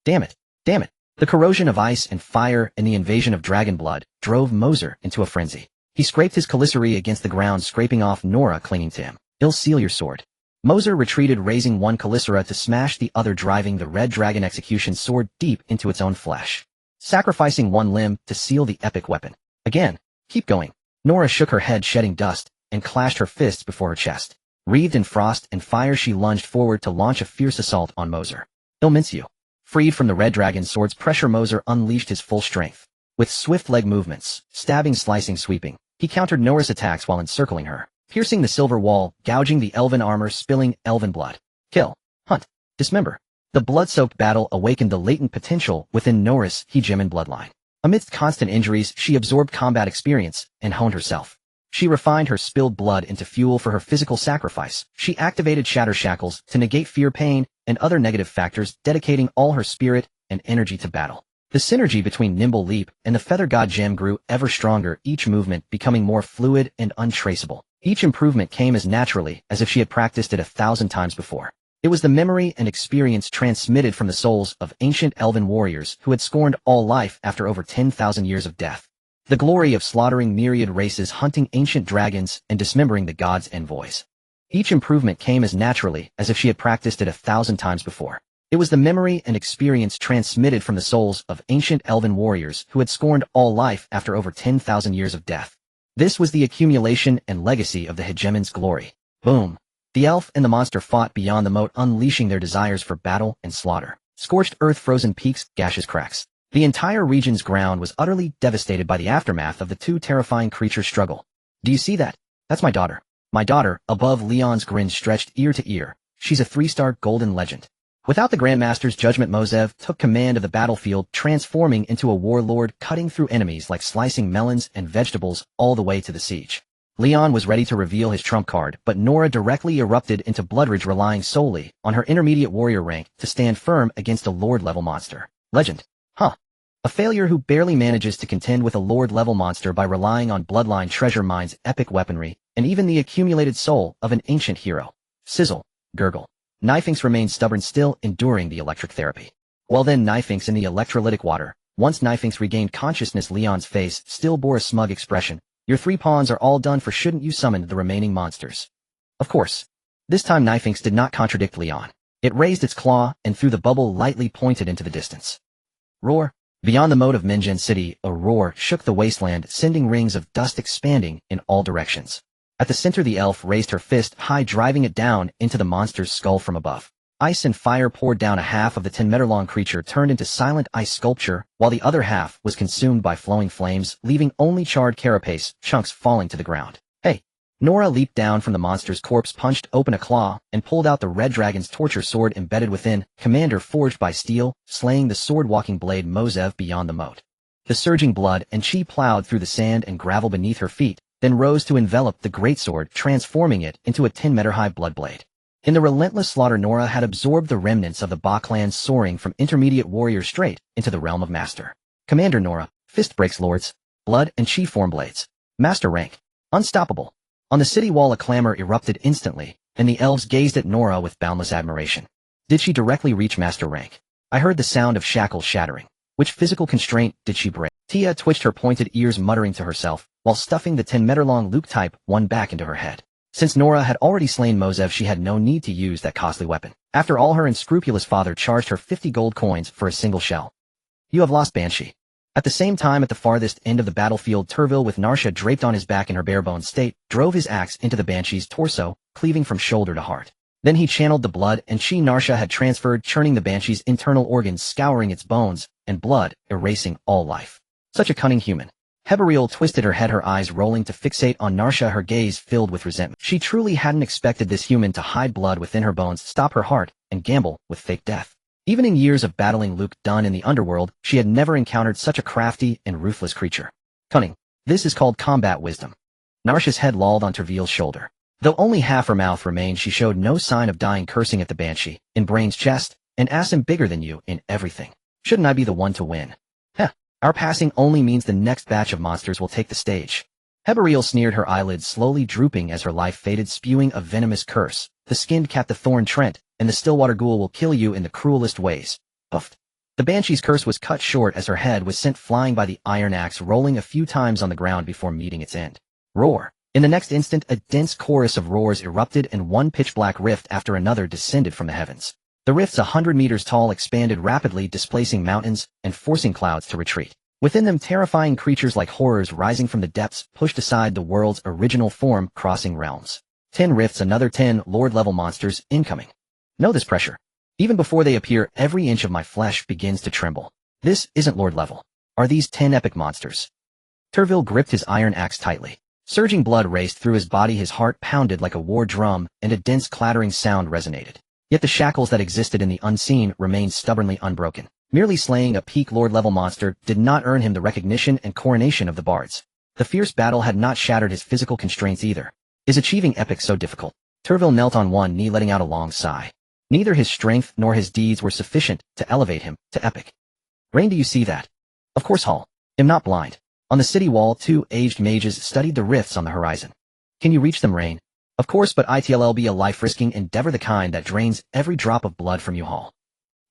Damn it. Damn it. The corrosion of ice and fire and the invasion of dragon blood drove Moser into a frenzy. He scraped his calisserie against the ground, scraping off Nora clinging to him. Ill seal your sword. Moser retreated, raising one calicera to smash the other, driving the red dragon execution sword deep into its own flesh. Sacrificing one limb to seal the epic weapon. Again. Keep going. Nora shook her head, shedding dust, and clashed her fists before her chest. Wreathed in frost and fire, she lunged forward to launch a fierce assault on Moser. He'll mince you. Freed from the red dragon's sword's pressure, Moser unleashed his full strength. With swift leg movements, stabbing, slicing, sweeping, he countered Nora's attacks while encircling her, piercing the silver wall, gouging the elven armor, spilling elven blood. Kill. Hunt. Dismember. The blood-soaked battle awakened the latent potential within Nora's hegemon bloodline. Amidst constant injuries, she absorbed combat experience and honed herself. She refined her spilled blood into fuel for her physical sacrifice. She activated shatter shackles to negate fear, pain, and other negative factors, dedicating all her spirit and energy to battle. The synergy between Nimble Leap and the Feather God gem grew ever stronger, each movement becoming more fluid and untraceable. Each improvement came as naturally as if she had practiced it 1,000 times before. It was the memory and experience transmitted from the souls of ancient elven warriors who had scorned all life after over 10,000 years of death. The glory of slaughtering myriad races, hunting ancient dragons, and dismembering the gods' envoys. Each improvement came as naturally as if she had practiced it 1,000 times before. It was the memory and experience transmitted from the souls of ancient elven warriors who had scorned all life after over 10,000 years of death. This was the accumulation and legacy of the hegemon's glory. Boom. The elf and the monster fought beyond the moat, unleashing their desires for battle and slaughter. Scorched earth, frozen peaks, gaseous cracks. The entire region's ground was utterly devastated by the aftermath of the two terrifying creatures' struggle. Do you see that? That's my daughter. My daughter. Above, Leon's grin stretched ear to ear. She's a 3-star golden legend. Without the Grandmaster's judgment, Mosev took command of the battlefield, transforming into a warlord, cutting through enemies like slicing melons and vegetables all the way to the siege. Leon was ready to reveal his trump card, but Nora directly erupted into bloodrage, relying solely on her intermediate warrior rank to stand firm against a lord-level monster. Legend. Huh. A failure who barely manages to contend with a lord-level monster by relying on bloodline treasure mines, epic weaponry, and even the accumulated soul of an ancient hero. Sizzle. Gurgle. Knifeinks remained stubborn, still enduring the electric therapy. Well then, Knifeinks in the electrolytic water. Once Knifeinks regained consciousness, Leon's face still bore a smug expression. Your 3 pawns are all done for. Shouldn't you summon the remaining monsters? Of course. This time Knifeinks did not contradict Leon. It raised its claw and through the bubble lightly pointed into the distance. Roar. Beyond the moat of Minjin City, a roar shook the wasteland, sending rings of dust expanding in all directions. At the center, the elf raised her fist high, driving it down into the monster's skull from above. Ice and fire poured down. A half of the 10-meter-long creature turned into silent ice sculpture, while the other half was consumed by flowing flames, leaving only charred carapace chunks falling to the ground. Hey! Nora leaped down from the monster's corpse, punched open a claw, and pulled out the red dragon's torture sword embedded within, commander forged by steel, slaying the sword-walking blade Mosev beyond the moat. The surging blood and chi plowed through the sand and gravel beneath her feet, then rose to envelop the greatsword, transforming it into a 10-meter-high blood blade. In the relentless slaughter, Nora had absorbed the remnants of the Ba clan, soaring from intermediate warrior straight into the realm of master. Commander Nora, fist breaks lords, blood and chi form blades. Master rank. Unstoppable. On the city wall a clamor erupted instantly, and the elves gazed at Nora with boundless admiration. Did she directly reach master rank? I heard the sound of shackles shattering. Which physical constraint did she break? Tia twitched her pointed ears, muttering to herself, while stuffing the 10-meter-long Luke-type one back into her head. Since Nora had already slain Mosev, she had no need to use that costly weapon. After all, her unscrupulous father charged her 50 gold coins for a single shell. You have lost, Banshee. At the same time, at the farthest end of the battlefield, Turville, with Narsha draped on his back in her bare-boned state, drove his axe into the Banshee's torso, cleaving from shoulder to heart. Then he channeled the blood, and she, Narsha, had transferred, churning the Banshee's internal organs, scouring its bones and blood, erasing all life. Such a cunning human. Hebariel twisted her head, her eyes rolling to fixate on Narsha, her gaze filled with resentment. She truly hadn't expected this human to hide blood within her bones, stop her heart, and gamble with fake death. Even in years of battling Luke Dunn in the underworld, she had never encountered such a crafty and ruthless creature. Cunning. This is called combat wisdom. Narsha's head lolled on Turville's shoulder. Though only half her mouth remained, she showed no sign of dying, cursing at the Banshee, in Brain's chest, and asked him, bigger than you, in everything. Shouldn't I be the one to win? Heh. Our passing only means the next batch of monsters will take the stage. Hebariel sneered, her eyelids slowly drooping as her life faded, spewing a venomous curse. The skinned cat, the thorn Trent, and the Stillwater ghoul will kill you in the cruelest ways. Puffed. The Banshee's curse was cut short as her head was sent flying by the iron axe, rolling a few times on the ground before meeting its end. Roar. In the next instant, a dense chorus of roars erupted, and one pitch-black rift after another descended from the heavens. The rifts, 100 meters tall, expanded rapidly, displacing mountains and forcing clouds to retreat. Within them, terrifying creatures like horrors rising from the depths pushed aside the world's original form, crossing realms. 10 rifts, another 10 Lord-level monsters incoming. Know this pressure. Even before they appear, every inch of my flesh begins to tremble. This isn't Lord level. Are these 10 epic monsters? Turville gripped his iron axe tightly. Surging blood raced through his body, his heart pounded like a war drum, and a dense clattering sound resonated. Yet the shackles that existed in the unseen remained stubbornly unbroken. Merely slaying a peak Lord-level monster did not earn him the recognition and coronation of the bards. The fierce battle had not shattered his physical constraints either. Is achieving epic so difficult? Turville knelt on one knee, letting out a long sigh. Neither his strength nor his deeds were sufficient to elevate him to epic. Rain, do you see that? Of course, Hall. Am not blind. On the city wall, 2 aged mages studied the rifts on the horizon. Can you reach them, Rain? Of course, but it'll be a life-risking endeavor, the kind that drains every drop of blood from you, Hall.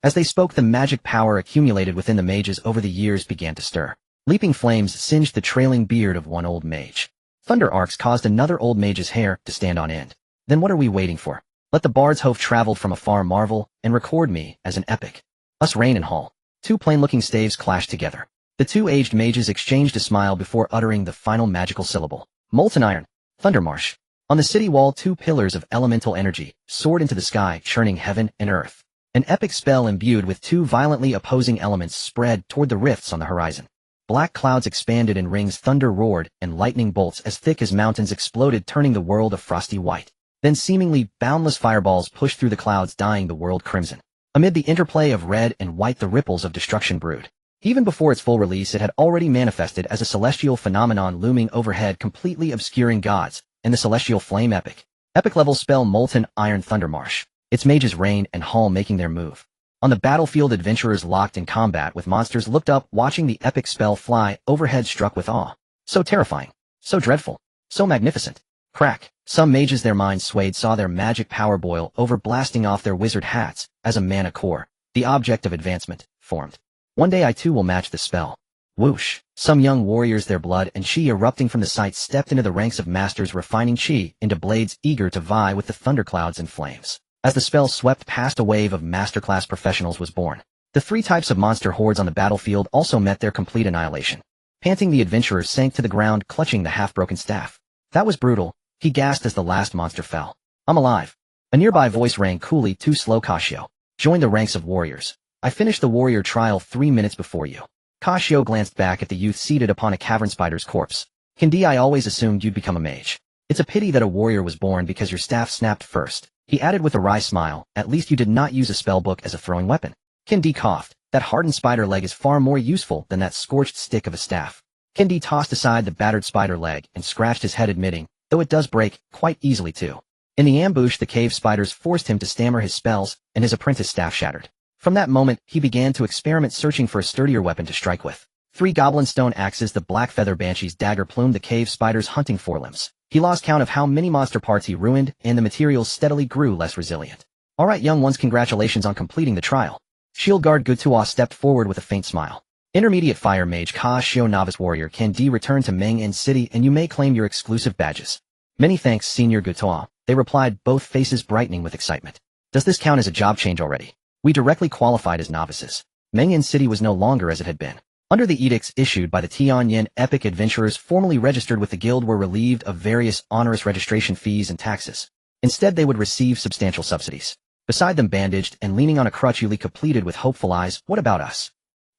As they spoke, the magic power accumulated within the mages over the years began to stir. Leaping flames singed the trailing beard of one old mage. Thunder arcs caused another old mage's hair to stand on end. Then what are we waiting for? Let the bards who've traveled from afar marvel and record me as an epic. Us, Rain and Hall. 2 plain-looking staves clashed together. The 2 aged mages exchanged a smile before uttering the final magical syllable. Molten iron. Thundermarsh. On the city wall, 2 pillars of elemental energy soared into the sky, churning heaven and earth. An epic spell imbued with 2 violently opposing elements spread toward the rifts on the horizon. Black clouds expanded in rings, thunder roared, and lightning bolts as thick as mountains exploded, turning the world a frosty white. Then seemingly boundless fireballs pushed through the clouds, dyeing the world crimson. Amid the interplay of red and white, the ripples of destruction brewed. Even before its full release, it had already manifested as a celestial phenomenon looming overhead, completely obscuring gods and the celestial flame. Epic-level spell, Molten Iron Thundermarsh. Its mages, Rain and Hall, making their move. On the battlefield, adventurers locked in combat with monsters looked up, watching the epic spell fly overhead, struck with awe. So terrifying. So dreadful. So magnificent. Crack. Some mages, their minds swayed, saw their magic power boil over, blasting off their wizard hats as a mana core, the object of advancement, formed. One day I too will match the spell. Whoosh. Some young warriors, their blood and chi erupting from the sight, stepped into the ranks of masters, refining chi into blades, eager to vie with the thunderclouds and flames. As the spell swept past, a wave of masterclass professionals was born. The 3 types of monster hordes on the battlefield also met their complete annihilation. Panting, the adventurer sank to the ground, clutching the half-broken staff. That was brutal. He gasped as the last monster fell. I'm alive. A nearby voice rang coolly, too slow. Cascio. Join the ranks of warriors. I finished the warrior trial 3 minutes before you. Cascio glanced back at the youth seated upon a cavern spider's corpse. Kendi, I always assumed you'd become a mage. It's a pity that a warrior was born because your staff snapped first. He added with a wry smile, at least you did not use a spellbook as a throwing weapon. Kendi coughed. That hardened spider leg is far more useful than that scorched stick of a staff. Kendi tossed aside the battered spider leg and scratched his head, admitting, though it does break quite easily too. In the ambush, the cave spiders forced him to stammer his spells, and his apprentice staff shattered. From that moment, he began to experiment, searching for a sturdier weapon to strike with. 3 goblin stone axes, the black feather banshee's dagger plumed the cave spider's hunting forelimbs. He lost count of how many monster parts he ruined, and the materials steadily grew less resilient. All right, young ones, congratulations on completing the trial. Shield guard Gutua stepped forward with a faint smile. Intermediate fire mage Ka Shio, novice warrior Kendi, return to Meng En City and you may claim your exclusive badges. Many thanks, Senior Gutua, they replied, both faces brightening with excitement. Does this count as a job change already? We directly qualified as novices. Mengyan City was no longer as it had been. Under the edicts issued by the Tianyin, epic adventurers formally registered with the guild were relieved of various onerous registration fees and taxes. Instead, they would receive substantial subsidies. Beside them, bandaged and leaning on a crutch, Yulika pleaded with hopeful eyes, "What about us?"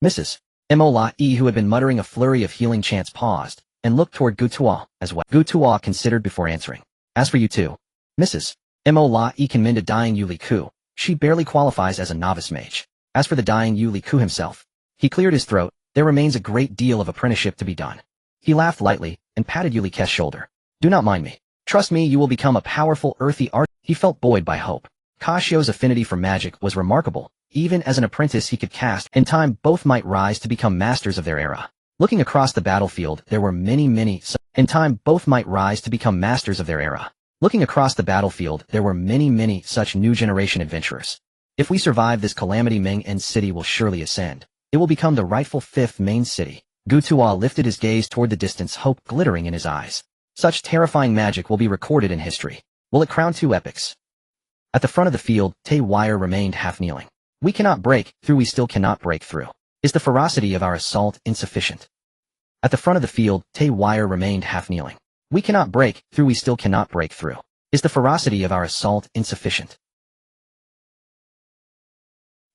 Mrs. Mola-E, who had been muttering a flurry of healing chants, paused and looked toward Gutua as well. Gutua considered before answering. "As for you too." Mrs. Mola-E commended dying Yuliku. "She barely qualifies as a novice mage." As for the dying Yuliku himself, he cleared his throat. "There remains a great deal of apprenticeship to be done." He laughed lightly and patted Yulike's shoulder. "Do not mind me. Trust me, you will become a powerful earthy art." He felt buoyed by hope. Kashio's affinity for magic was remarkable. Even as an apprentice he could cast. In time, both might rise to become masters of their era. Looking across the battlefield, there were many such new generation adventurers. If we survive this calamity, Mengyan City will surely ascend. It will become the rightful fifth main city. Gutua lifted his gaze toward the distance, hope glittering in his eyes. Such terrifying magic will be recorded in history. Will it crown two epics? At the front of the field, Tay Wire remained half kneeling. "We cannot break through, we still cannot break through. Is the ferocity of our assault insufficient?" At the front of the field, Tay Wire remained half kneeling. "We cannot break through, we still cannot break through. Is the ferocity of our assault insufficient?"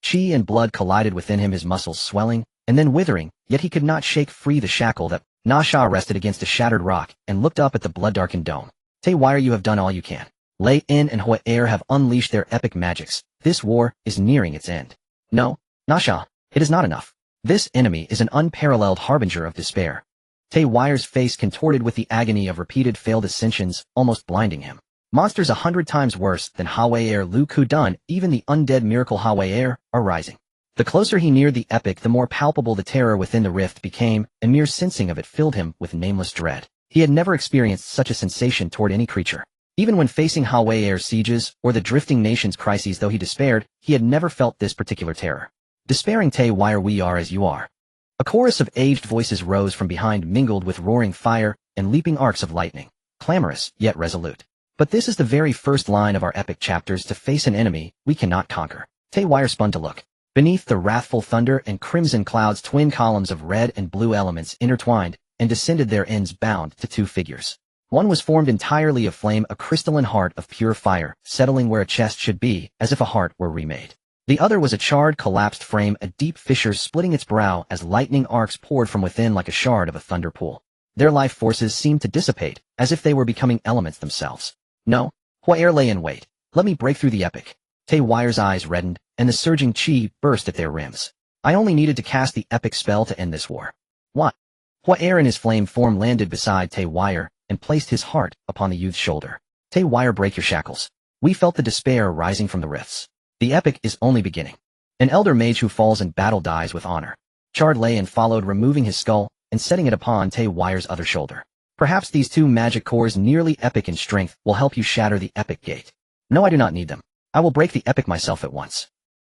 Chi and blood collided within him, his muscles swelling and then withering, yet he could not shake free the shackle that Nasha rested against a shattered rock and looked up at the blood-darkened dome. "Tay Wire, you have done all you can. Lei In and Hua Air have unleashed their epic magics. This war is nearing its end." "No, Nasha, it is not enough. This enemy is an unparalleled harbinger of despair." Tay Wire's face contorted with the agony of repeated failed ascensions, almost blinding him. Monsters 100 times worse than Hawaier Lu Kudun, even the undead miracle Hawaier, are rising. The closer he neared the epic, the more palpable the terror within the rift became, and mere sensing of it filled him with nameless dread. He had never experienced such a sensation toward any creature. Even when facing Hawaier sieges or the drifting nation's crises, though he despaired, he had never felt this particular terror. "Despairing Tay Wire, we are as you are." A chorus of aged voices rose from behind, mingled with roaring fire and leaping arcs of lightning, clamorous yet resolute. "But this is the very first line of our epic chapters. To face an enemy we cannot conquer." Tay Wire spun to look. Beneath the wrathful thunder and crimson clouds, twin columns of red and blue elements intertwined and descended, their ends bound to two figures. One was formed entirely of flame, a crystalline heart of pure fire, settling where a chest should be, as if a heart were remade. The other was a charred, collapsed frame, a deep fissure splitting its brow as lightning arcs poured from within like a shard of a thunder pool. Their life forces seemed to dissipate, as if they were becoming elements themselves. "No, Hua Air, lay in wait. Let me break through the epic." Tay Wire's eyes reddened, and the surging chi burst at their rims. "I only needed to cast the epic spell to end this war." "What?" Hua Air in his flame form landed beside Tay Wire and placed his heart upon the youth's shoulder. "Tay Wire, break your shackles." We felt the despair rising from the rifts. The epic is only beginning. An elder mage who falls in battle dies with honor. Chard lay and followed, removing his skull and setting it upon Tay Wire's other shoulder. "Perhaps these two magic cores, nearly epic in strength, will help you shatter the epic gate." "No, I do not need them. I will break the epic myself at once."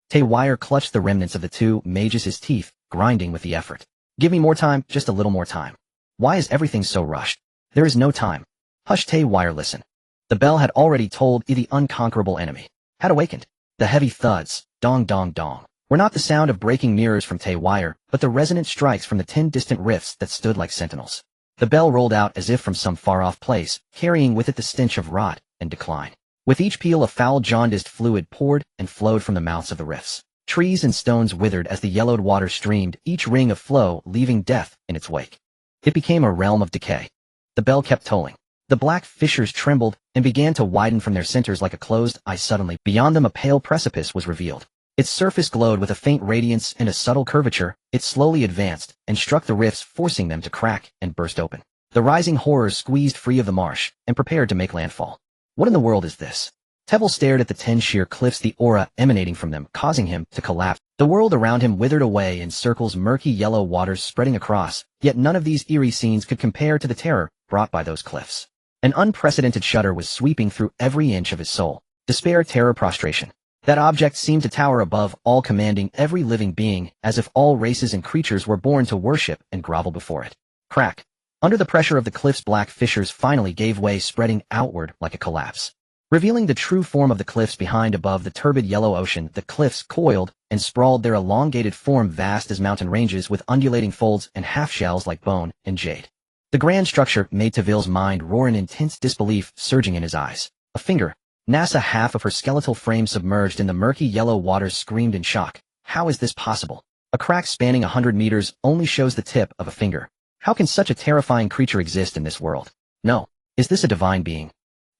Tay Wire clutched the remnants of the two mages, his teeth grinding with the effort. "Give me more time, just a little more time." "Why is everything so rushed?" "There is no time." "Hush, Tay Wire, listen." The bell had already tolled. The unconquerable enemy had awakened. The heavy thuds, dong dong dong, were not the sound of breaking mirrors from Tay Wire, but the resonant strikes from the 10 distant rifts that stood like sentinels. The bell rolled out as if from some far-off place, carrying with it the stench of rot and decline. With each peal, a foul jaundiced fluid poured and flowed from the mouths of the rifts. Trees and stones withered as the yellowed water streamed, each ring of flow leaving death in its wake. It became a realm of decay. The bell kept tolling. The black fissures trembled and began to widen from their centers like a closed eye. Suddenly, beyond them, a pale precipice was revealed. Its surface glowed with a faint radiance and a subtle curvature. It slowly advanced and struck the rifts, forcing them to crack and burst open. The rising horrors squeezed free of the marsh and prepared to make landfall. What in the world is this? Tevel stared at the 10 sheer cliffs, the aura emanating from them causing him to collapse. The world around him withered away in circles, murky yellow waters spreading across, yet none of these eerie scenes could compare to the terror brought by those cliffs. An unprecedented shudder was sweeping through every inch of his soul. Despair, terror, prostration. That object seemed to tower above all, commanding every living being, as if all races and creatures were born to worship and grovel before it. Crack. Under the pressure of the cliff's black fissures finally gave way, spreading outward like a collapse. revealing the true form of the cliffs behind. Above the turbid yellow ocean, the cliffs coiled and sprawled, their elongated form vast as mountain ranges with undulating folds and half-shells like bone and jade. The grand structure made Taville's mind roar in intense disbelief surging in his eyes. A finger, NASA, half of her skeletal frame submerged in the murky yellow waters, screamed in shock. How is this possible? A crack spanning 100 meters only shows the tip of a finger. How can such a terrifying creature exist in this world? No. Is this a divine being?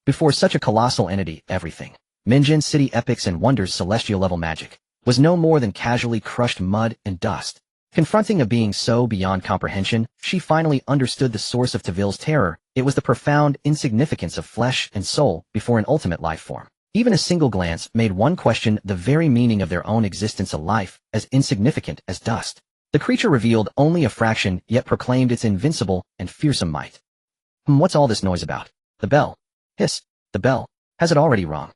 Before such a colossal entity, everything, Minjin City epics and wonders, celestial-level magic, was no more than casually crushed mud and dust. Confronting a being so beyond comprehension, she finally understood the source of Taville's terror. It was the profound insignificance of flesh and soul before an ultimate life form. Even a single glance made one question the very meaning of their own existence, a life as insignificant as dust. The creature revealed only a fraction, yet proclaimed its invincible and fearsome might. What's all this noise about? The bell. Hiss. The bell. Has it already rung?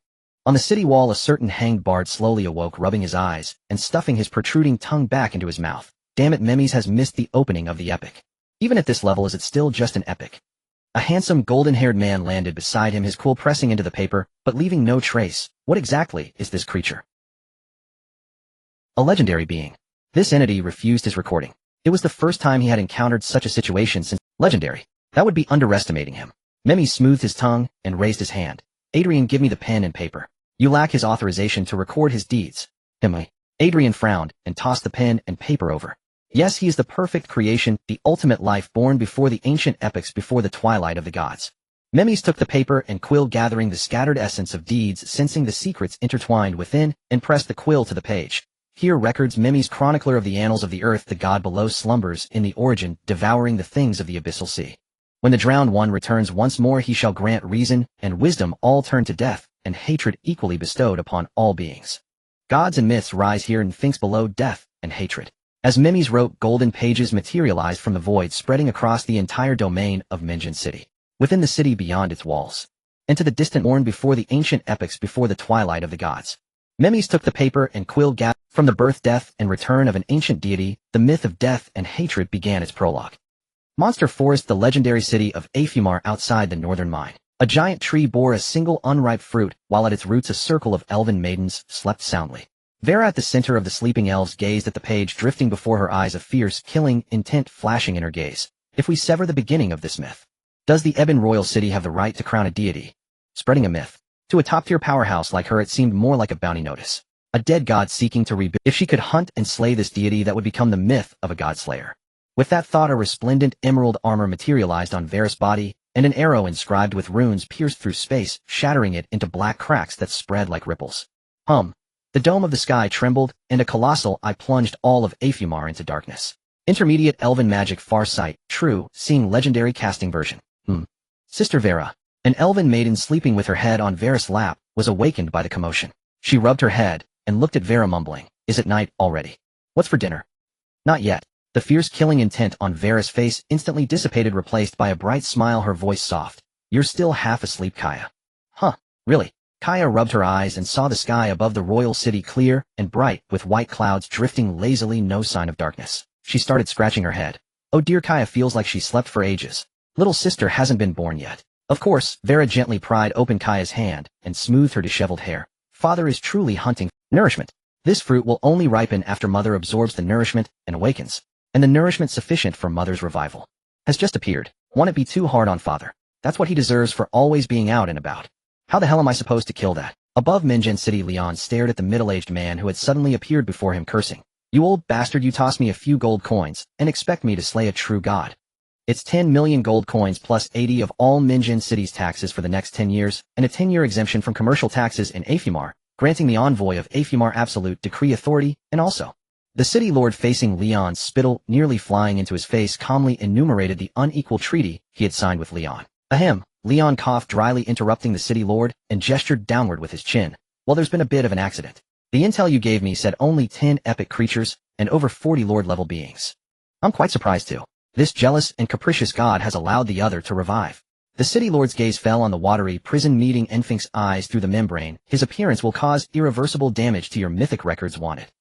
On the city wall, a certain hanged bard slowly awoke, rubbing his eyes and stuffing his protruding tongue back into his mouth. Damn it, Memes has missed the opening of the epic. Even at this level, is it still just an epic? A handsome golden-haired man landed beside him, his quill pressing into the paper, but leaving no trace. What exactly is this creature? A legendary being. This entity refused his recording. It was the first time he had encountered such a situation since legendary. That would be underestimating him. Memes smoothed his tongue and raised his hand. Adrian, give me the pen and paper. You lack his authorization to record his deeds. Adrian frowned and tossed the pen and paper over. Yes, he is the perfect creation, the ultimate life born before the ancient epics, before the twilight of the gods. Memes took the paper and quill, gathering the scattered essence of deeds, sensing the secrets intertwined within, and pressed the quill to the page. Here records Memes, chronicler of the annals of the earth, the god below slumbers in the origin, devouring the things of the abyssal sea. When the drowned one returns once more, he shall grant reason and wisdom, all turned to death, and hatred equally bestowed upon all beings. Gods and myths rise here and thinks below death and hatred. As Memes wrote, golden pages materialized from the void, spreading across the entire domain of Minjin City, within the city, beyond its walls, and to the distant born before the ancient epics, before the twilight of the gods. Memes took the paper and quill, gathered from the birth, death, and return of an ancient deity. The myth of death and hatred began its prologue. Monster Forest, the legendary city of Afumar outside the northern mine. A giant tree bore a single unripe fruit, while at its roots a circle of elven maidens slept soundly. Vera, at the center of the sleeping elves, gazed at the page drifting before her eyes, a fierce, killing intent flashing in her gaze. If we sever the beginning of this myth, does the Ebon Royal City have the right to crown a deity? Spreading a myth. To a top-tier powerhouse like her, it seemed more like a bounty notice. A dead god seeking to rebuild. If she could hunt and slay this deity, that would become the myth of a god slayer. With that thought, a resplendent emerald armor materialized on Vera's body, and an arrow inscribed with runes pierced through space, shattering it into black cracks that spread like ripples. The dome of the sky trembled, and a colossal eye plunged all of Afumar into darkness. Intermediate elven magic, far sight, true, seeing legendary casting version. Sister Vera, an elven maiden sleeping with her head on Vera's lap, was awakened by the commotion. She rubbed her head and looked at Vera, mumbling, "Is it night already? What's for dinner?" "Not yet." The fierce killing intent on Vera's face instantly dissipated, replaced by a bright smile, her voice soft. "You're still half asleep, Kaya." Really?" Kaya rubbed her eyes and saw the sky above the royal city clear and bright, with white clouds drifting lazily, no sign of darkness. She started scratching her head. "Oh dear, Kaya feels like she slept for ages. Little sister hasn't been born yet." "Of course." Vera gently pried open Kaya's hand and smoothed her disheveled hair. "Father is truly hunting nourishment. This fruit will only ripen after mother absorbs the nourishment and awakens. And the nourishment sufficient for mother's revival has just appeared. Won't it be too hard on father? That's what he deserves for always being out and about. How the hell am I supposed to kill that?" Above Minjin City, Leon stared at the middle-aged man who had suddenly appeared before him, cursing. "You old bastard, you toss me a few gold coins and expect me to slay a true god. It's 10 million gold coins plus 80 of all Minjin City's taxes for the next 10 years, and a 10-year exemption from commercial taxes in Afumar, granting the envoy of Afumar absolute decree authority, and also..." The city lord, facing Leon's spittle nearly flying into his face, calmly enumerated the unequal treaty he had signed with Leon. "Ahem." Leon coughed dryly, interrupting the city lord, and gestured downward with his chin. "Well, there's been a bit of an accident. The intel you gave me said only 10 epic creatures and over 40 lord-level beings. I'm quite surprised too. This jealous and capricious god has allowed the other to revive." The city lord's gaze fell on the watery prison, meeting Enfink's eyes through the membrane. "His appearance will cause irreversible damage to your mythic records. Want it?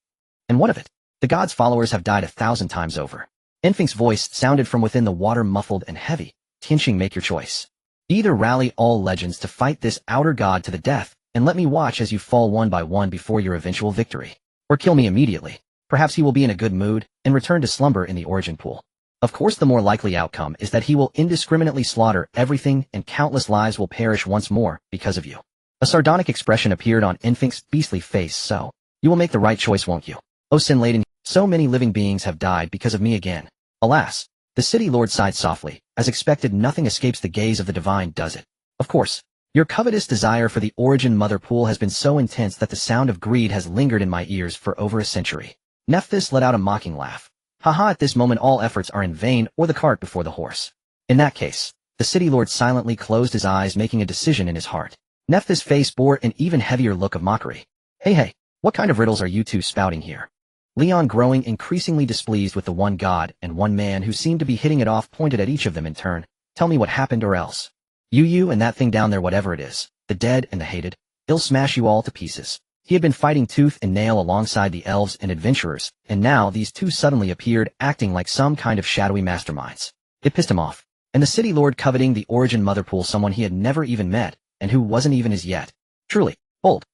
And what of it? The god's followers have died 1,000 times over." Enfink's voice sounded from within the water, muffled and heavy. "Tianxing, make your choice." Either rally all legends to fight this outer god to the death, and let me watch as you fall one by one before your eventual victory. Or kill me immediately. Perhaps he will be in a good mood, and return to slumber in the origin pool. Of course the more likely outcome is that he will indiscriminately slaughter everything and countless lives will perish once more because of you. A sardonic expression appeared on Infink's beastly face. So, you will make the right choice, won't you? O sin-laden, so many living beings have died because of me again. Alas, the city lord sighed softly. As expected, nothing escapes the gaze of the divine, does it? Of course. Your covetous desire for the origin mother pool has been so intense that the sound of greed has lingered in my ears for over a century. Nephthys let out a mocking laugh. Haha, at this moment all efforts are in vain, or the cart before the horse. In that case, the city lord silently closed his eyes, making a decision in his heart. Nephthys' face bore an even heavier look of mockery. Hey, what kind of riddles are you two spouting here? Leon, growing increasingly displeased with the one god and one man who seemed to be hitting it off, pointed at each of them in turn. Tell me what happened or else. You and that thing down there, whatever it is, the dead and the hated, it'll smash you all to pieces. He had been fighting tooth and nail alongside the elves and adventurers, and now these two suddenly appeared, acting like some kind of shadowy masterminds. It pissed him off. And the city lord coveting the origin mother pool, someone he had never even met, and who wasn't even his yet. Truly, bold.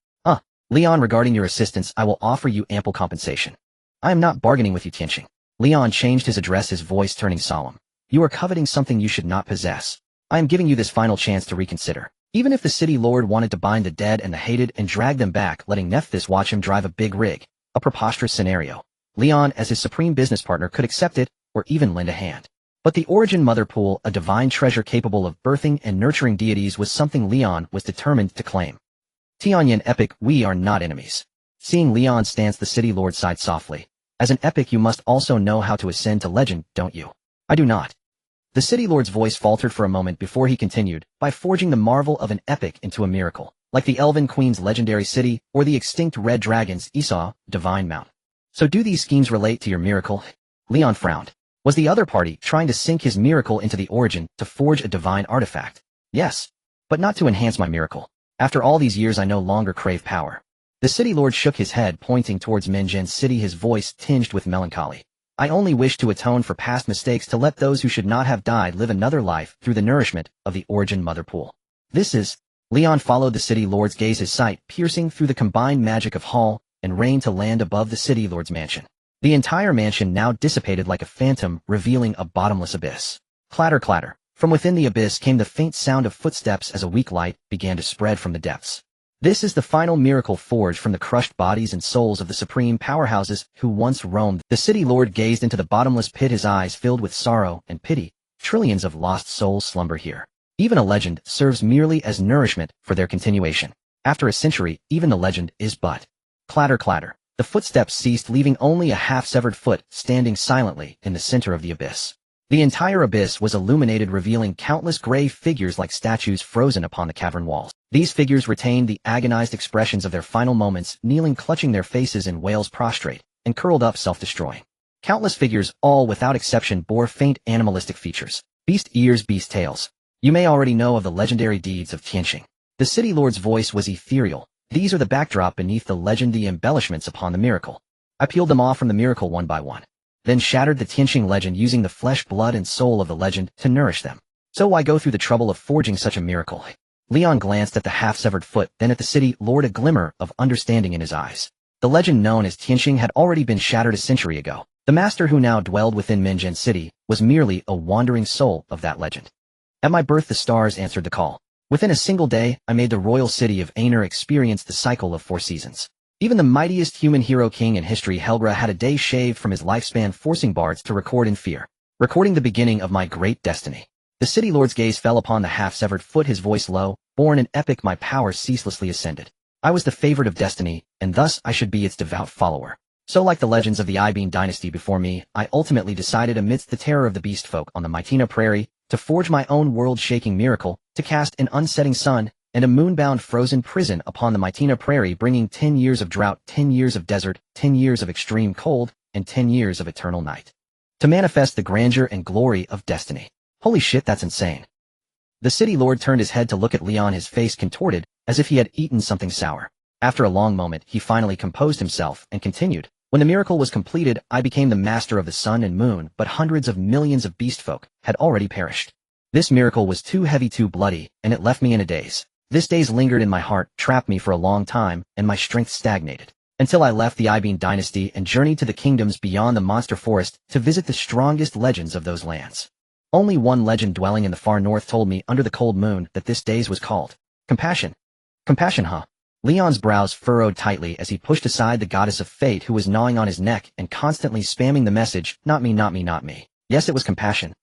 Leon, regarding your assistance, I will offer you ample compensation. I am not bargaining with you, Tianqing. Leon changed his address, his voice turning solemn. You are coveting something you should not possess. I am giving you this final chance to reconsider. Even if the city lord wanted to bind the dead and the hated and drag them back, letting Nephthys watch him drive a big rig, a preposterous scenario. Leon, as his supreme business partner, could accept it, or even lend a hand. But the origin mother pool, a divine treasure capable of birthing and nurturing deities, was something Leon was determined to claim. Tianyan epic, we are not enemies. Seeing Leon's stance, the city lord sighed softly. As an epic, you must also know how to ascend to legend, don't you? I do not. The city lord's voice faltered for a moment before he continued, by forging the marvel of an epic into a miracle, like the Elven Queen's legendary city, or the extinct red dragon's Esau, divine mount. So do these schemes relate to your miracle? Leon frowned. Was the other party trying to sink his miracle into the origin to forge a divine artifact? Yes, but not to enhance my miracle. After all these years I no longer crave power. The city lord shook his head, pointing towards Minjin City, his voice tinged with melancholy. I only wish to atone for past mistakes, to let those who should not have died live another life through the nourishment of the origin mother pool. This is... Leon followed the city lord's gaze, his sight piercing through the combined magic of hall and rain to land above the city lord's mansion. The entire mansion now dissipated like a phantom, revealing a bottomless abyss. Clatter, clatter. From within the abyss came the faint sound of footsteps as a weak light began to spread from the depths. This is the final miracle forged from the crushed bodies and souls of the supreme powerhouses who once roamed. The city lord gazed into the bottomless pit, his eyes filled with sorrow and pity. Trillions of lost souls slumber here. Even a legend serves merely as nourishment for their continuation. After a century, even the legend is but. Clatter, clatter. The footsteps ceased, leaving only a half-severed foot standing silently in the center of the abyss. The entire abyss was illuminated, revealing countless gray figures like statues frozen upon the cavern walls. These figures retained the agonized expressions of their final moments, kneeling, clutching their faces in wails, prostrate, and curled up, self-destroying. Countless figures, all without exception, bore faint animalistic features. Beast ears, beast tails. You may already know of the legendary deeds of Tianqing. The city lord's voice was ethereal. These are the backdrop beneath the legend, the embellishments upon the miracle. I peeled them off from the miracle one by one. Then shattered the Tianqing legend, using the flesh, blood, and soul of the legend to nourish them. So why go through the trouble of forging such a miracle? Leon glanced at the half-severed foot, then at the city lord, a glimmer of understanding in his eyes. The legend known as Tianqing had already been shattered a century ago. The master who now dwelled within Minjin City was merely a wandering soul of that legend. At my birth the stars answered the call. Within a single day, I made the royal city of Aner experience the cycle of 4 seasons. Even the mightiest human hero king in history, Helgra, had a day shaved from his lifespan, forcing bards to record in fear, recording the beginning of my great destiny. The city lord's gaze fell upon the half-severed foot, his voice low. Born an epic, my power ceaselessly ascended. I was the favorite of destiny, and thus I should be its devout follower. So, like the legends of the Ibeen dynasty before me, I ultimately decided, amidst the terror of the beast folk on the Mytina prairie, to forge my own world-shaking miracle, to cast an unsetting sun and a moon-bound frozen prison upon the Mytina prairie, bringing 10 years of drought, 10 years of desert, 10 years of extreme cold, and 10 years of eternal night. To manifest the grandeur and glory of destiny. Holy shit, that's insane. The city lord turned his head to look at Leon, his face contorted, as if he had eaten something sour. After a long moment, he finally composed himself and continued. When the miracle was completed, I became the master of the sun and moon, but hundreds of millions of beast folk had already perished. This miracle was too heavy, too bloody, and it left me in a daze. This daze lingered in my heart, trapped me for a long time, and my strength stagnated. Until I left the Ibene dynasty and journeyed to the kingdoms beyond the monster forest to visit the strongest legends of those lands. Only one legend dwelling in the far north told me under the cold moon that this daze was called compassion. Compassion, huh? Leon's brows furrowed tightly as he pushed aside the goddess of fate who was gnawing on his neck and constantly spamming the message, not me, not me, not me. Yes, it was compassion.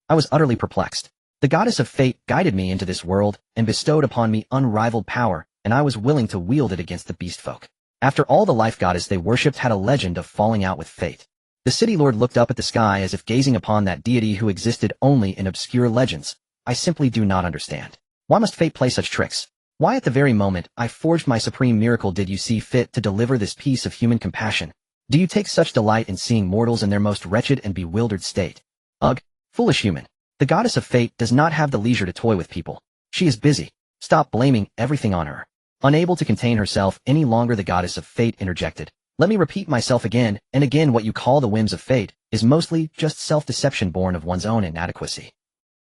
I was utterly perplexed. The goddess of fate guided me into this world and bestowed upon me unrivaled power, and I was willing to wield it against the beast folk. After all, the life goddess they worshipped had a legend of falling out with fate. The city lord looked up at the sky as if gazing upon that deity who existed only in obscure legends. I simply do not understand. Why must fate play such tricks? Why at the very moment I forged my supreme miracle did you see fit to deliver this piece of human compassion? Do you take such delight in seeing mortals in their most wretched and bewildered state? Ugh, foolish human. The goddess of fate does not have the leisure to toy with people. She is busy. Stop blaming everything on her. Unable to contain herself any longer, the goddess of fate interjected. Let me repeat myself again and again, what you call the whims of fate is mostly just self-deception born of one's own inadequacy.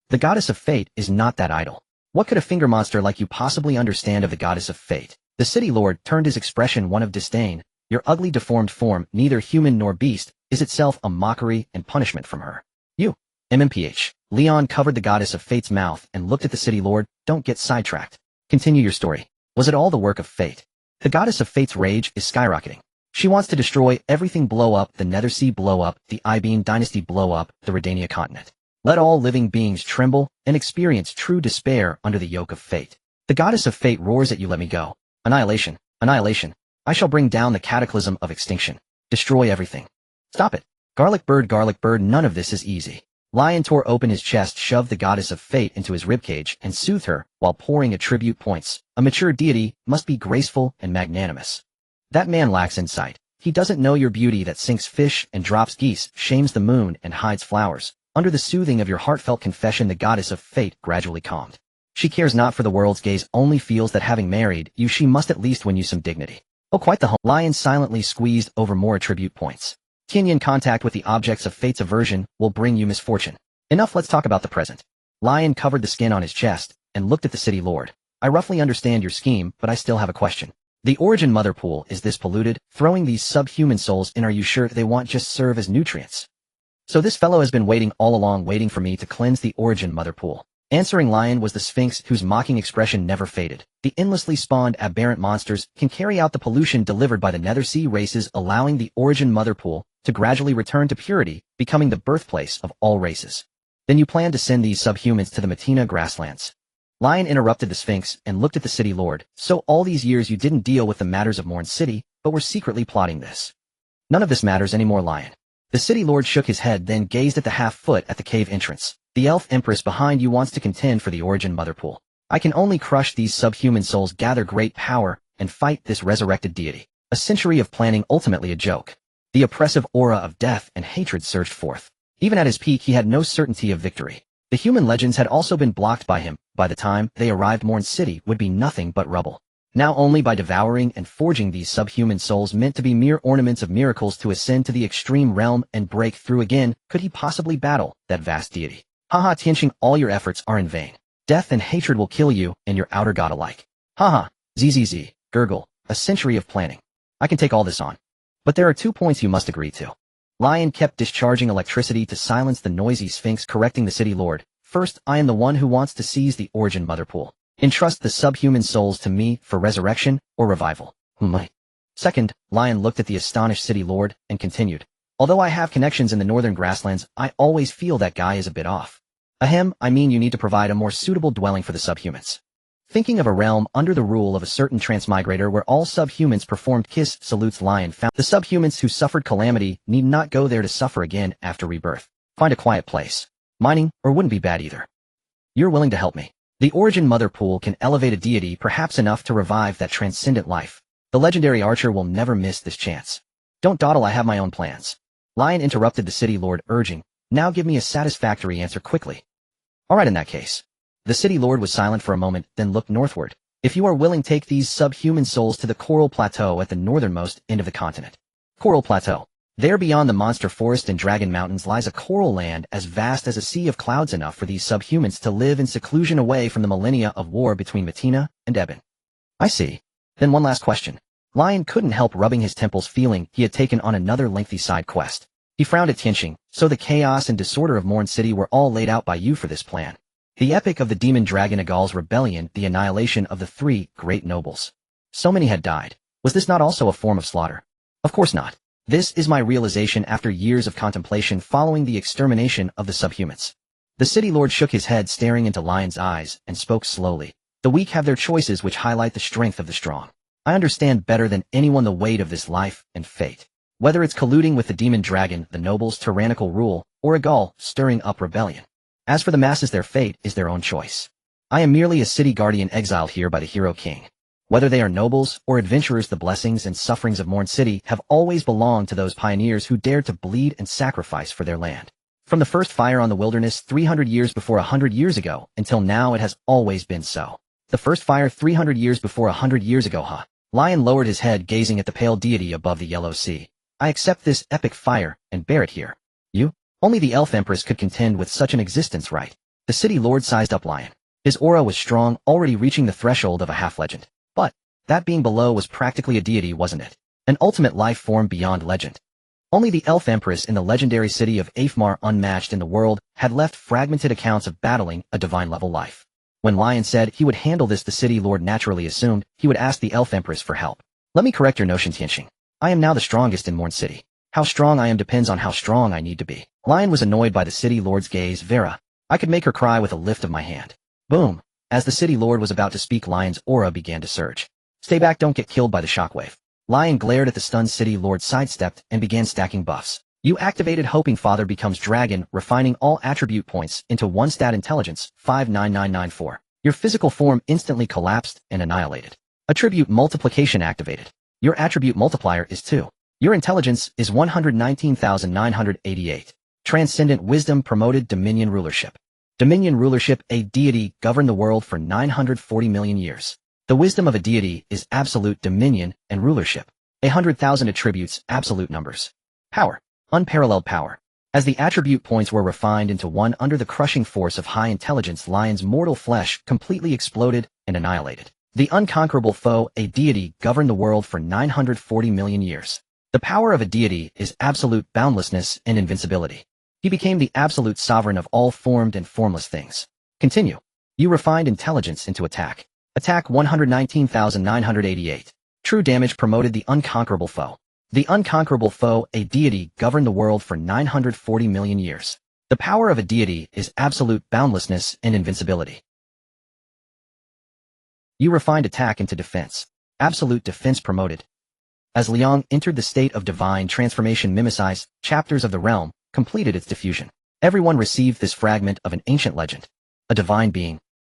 The goddess of fate is not that idle. What could a finger monster like you possibly understand of the goddess of fate? The city lord turned his expression one of disdain. Your ugly deformed form, neither human nor beast, is itself a mockery and punishment from her. You, MMPH. Leon covered the goddess of fate's mouth and looked at the city lord. Don't get sidetracked. Continue your story. Was it all the work of fate? The goddess of fate's rage is skyrocketing. She wants to destroy everything, blow up the Nethersea, blow up the Ibene dynasty, blow up the Redania continent. Let all living beings tremble and experience true despair under the yoke of fate. The goddess of fate roars at you, let me go. Annihilation, annihilation. I shall bring down the cataclysm of extinction. Destroy everything. Stop it. Garlic bird, none of this is easy. Lion tore open his chest, shoved the goddess of fate into his ribcage, and soothed her while pouring attribute points. A mature deity must be graceful and magnanimous. That man lacks insight. He doesn't know your beauty that sinks fish and drops geese, shames the moon and hides flowers. Under the soothing of your heartfelt confession, the goddess of fate gradually calmed. She cares not for the world's gaze, only feels that having married you, she must at least win you some dignity. Oh, quite the Lion silently squeezed over more attribute points. Kinyan contact with the objects of fate's aversion will bring you misfortune. Enough, let's talk about the present. Lion covered the skin on his chest and looked at the city lord. I roughly understand your scheme, but I still have a question. The origin mother pool, is this polluted? Throwing these subhuman souls in, are you sure they won't just serve as nutrients? So this fellow has been waiting all along, waiting for me to cleanse the origin mother pool. Answering Lion was the Sphinx, whose mocking expression never faded. The endlessly spawned aberrant monsters can carry out the pollution delivered by the Nethersea races, allowing the origin mother pool to gradually return to purity, becoming the birthplace of all races. Then you plan to send these subhumans to the Matina grasslands. Lion interrupted the Sphinx and looked at the city lord. So all these years you didn't deal with the matters of Morn City, but were secretly plotting this. None of this matters anymore, Lion. The city lord shook his head, then gazed at the half-foot at the cave entrance. The elf empress behind you wants to contend for the origin mother pool. I can only crush these subhuman souls, gather great power, and fight this resurrected deity. A century of planning, ultimately a joke. The oppressive aura of death and hatred surged forth. Even at his peak, he had no certainty of victory. The human legends had also been blocked by him. By the time they arrived, Morn City would be nothing but rubble. Now only by devouring and forging these subhuman souls meant to be mere ornaments of miracles to ascend to the extreme realm and break through again could he possibly battle that vast deity. Haha, Tianxing, all your efforts are in vain. Death and hatred will kill you and your outer god alike. Haha, zzz, gurgle, a century of planning. I can take all this on. But there are 2 points you must agree to. Lion kept discharging electricity to silence the noisy Sphinx, correcting the city lord. First, I am the one who wants to seize the origin mother pool. Entrust the subhuman souls to me for resurrection or revival. Second, Lion looked at the astonished city lord and continued. Although I have connections in the northern grasslands, I always feel that guy is a bit off. Ahem, I mean you need to provide a more suitable dwelling for the subhumans. Thinking of a realm under the rule of a certain transmigrator where all subhumans performed kiss salutes, Lion found the subhumans who suffered calamity need not go there to suffer again after rebirth. Find a quiet place. Mining, or wouldn't be bad either. You're willing to help me. The origin mother pool can elevate a deity, perhaps enough to revive that transcendent life. The legendary archer will never miss this chance. Don't dawdle, I have my own plans. Lion interrupted the city lord, urging, now give me a satisfactory answer quickly. All right, in that case. The city lord was silent for a moment, then looked northward. If you are willing, take these subhuman souls to the Coral Plateau at the northernmost end of the continent. Coral Plateau. There beyond the monster forest and dragon mountains lies a coral land as vast as a sea of clouds, enough for these subhumans to live in seclusion away from the millennia of war between Matina and Eben. I see. Then one last question. Lion couldn't help rubbing his temples, feeling he had taken on another lengthy side quest. He frowned at Tianqing. So the chaos and disorder of Morn City were all laid out by you for this plan. The epic of the demon dragon Agal's rebellion, the annihilation of the 3 great nobles. So many had died. Was this not also a form of slaughter? Of course not. This is my realization after years of contemplation following the extermination of the subhumans. The city lord shook his head, staring into Lion's eyes, and spoke slowly. The weak have their choices which highlight the strength of the strong. I understand better than anyone the weight of this life and fate. Whether it's colluding with the demon dragon, the nobles' tyrannical rule, or Agal stirring up rebellion. As for the masses, their fate is their own choice. I am merely a city guardian exiled here by the hero king. Whether they are nobles or adventurers, the blessings and sufferings of Morn City have always belonged to those pioneers who dared to bleed and sacrifice for their land. From the first fire on the wilderness 300 years before 100 years ago until now, it has always been so. The first fire 300 years before 100 years ago, huh? Lion lowered his head, gazing at the pale deity above the yellow sea. I accept this epic fire and bear it here. You? Only the elf empress could contend with such an existence, right? The city lord sized up Lion. His aura was strong, already reaching the threshold of a half-legend. But that being below was practically a deity, wasn't it? An ultimate life form beyond legend. Only the elf empress in the legendary city of Afmar, unmatched in the world, had left fragmented accounts of battling a divine-level life. When Lion said he would handle this, the city lord naturally assumed he would ask the elf empress for help. Let me correct your notion, Tianqing. I am now the strongest in Morn City. How strong I am depends on how strong I need to be. Lion was annoyed by the city lord's gaze. Vera, I could make her cry with a lift of my hand. Boom. As the city lord was about to speak, Lion's aura began to surge. Stay back, don't get killed by the shockwave. Lion glared at the stunned city lord, sidestepped, and began stacking buffs. You activated Hoping Father becomes Dragon, refining all attribute points into 1 stat intelligence, 59994. Your physical form instantly collapsed and annihilated. Attribute Multiplication activated. Your attribute multiplier is 2. Your intelligence is 119,988. Transcendent Wisdom promoted Dominion Rulership. Dominion Rulership, a deity governed the world for 940 million years. The wisdom of a deity is absolute dominion and rulership. 100,000 attributes, absolute numbers. Power. Unparalleled power. As the attribute points were refined into 1 under the crushing force of high intelligence, Lion's mortal flesh completely exploded and annihilated. The unconquerable foe, a deity governed the world for 940 million years. The power of a deity is absolute boundlessness and invincibility. He became the absolute sovereign of all formed and formless things. Continue. You refined intelligence into attack. Attack 119,988. True damage promoted the unconquerable foe. The unconquerable foe, a deity governed the world for 940 million years. The power of a deity is absolute boundlessness and invincibility. You refined attack into defense. Absolute defense promoted. As Liang entered the state of divine transformation, Mimicized chapters of the realm completed its diffusion. Everyone received this fragment of an ancient legend. A divine being.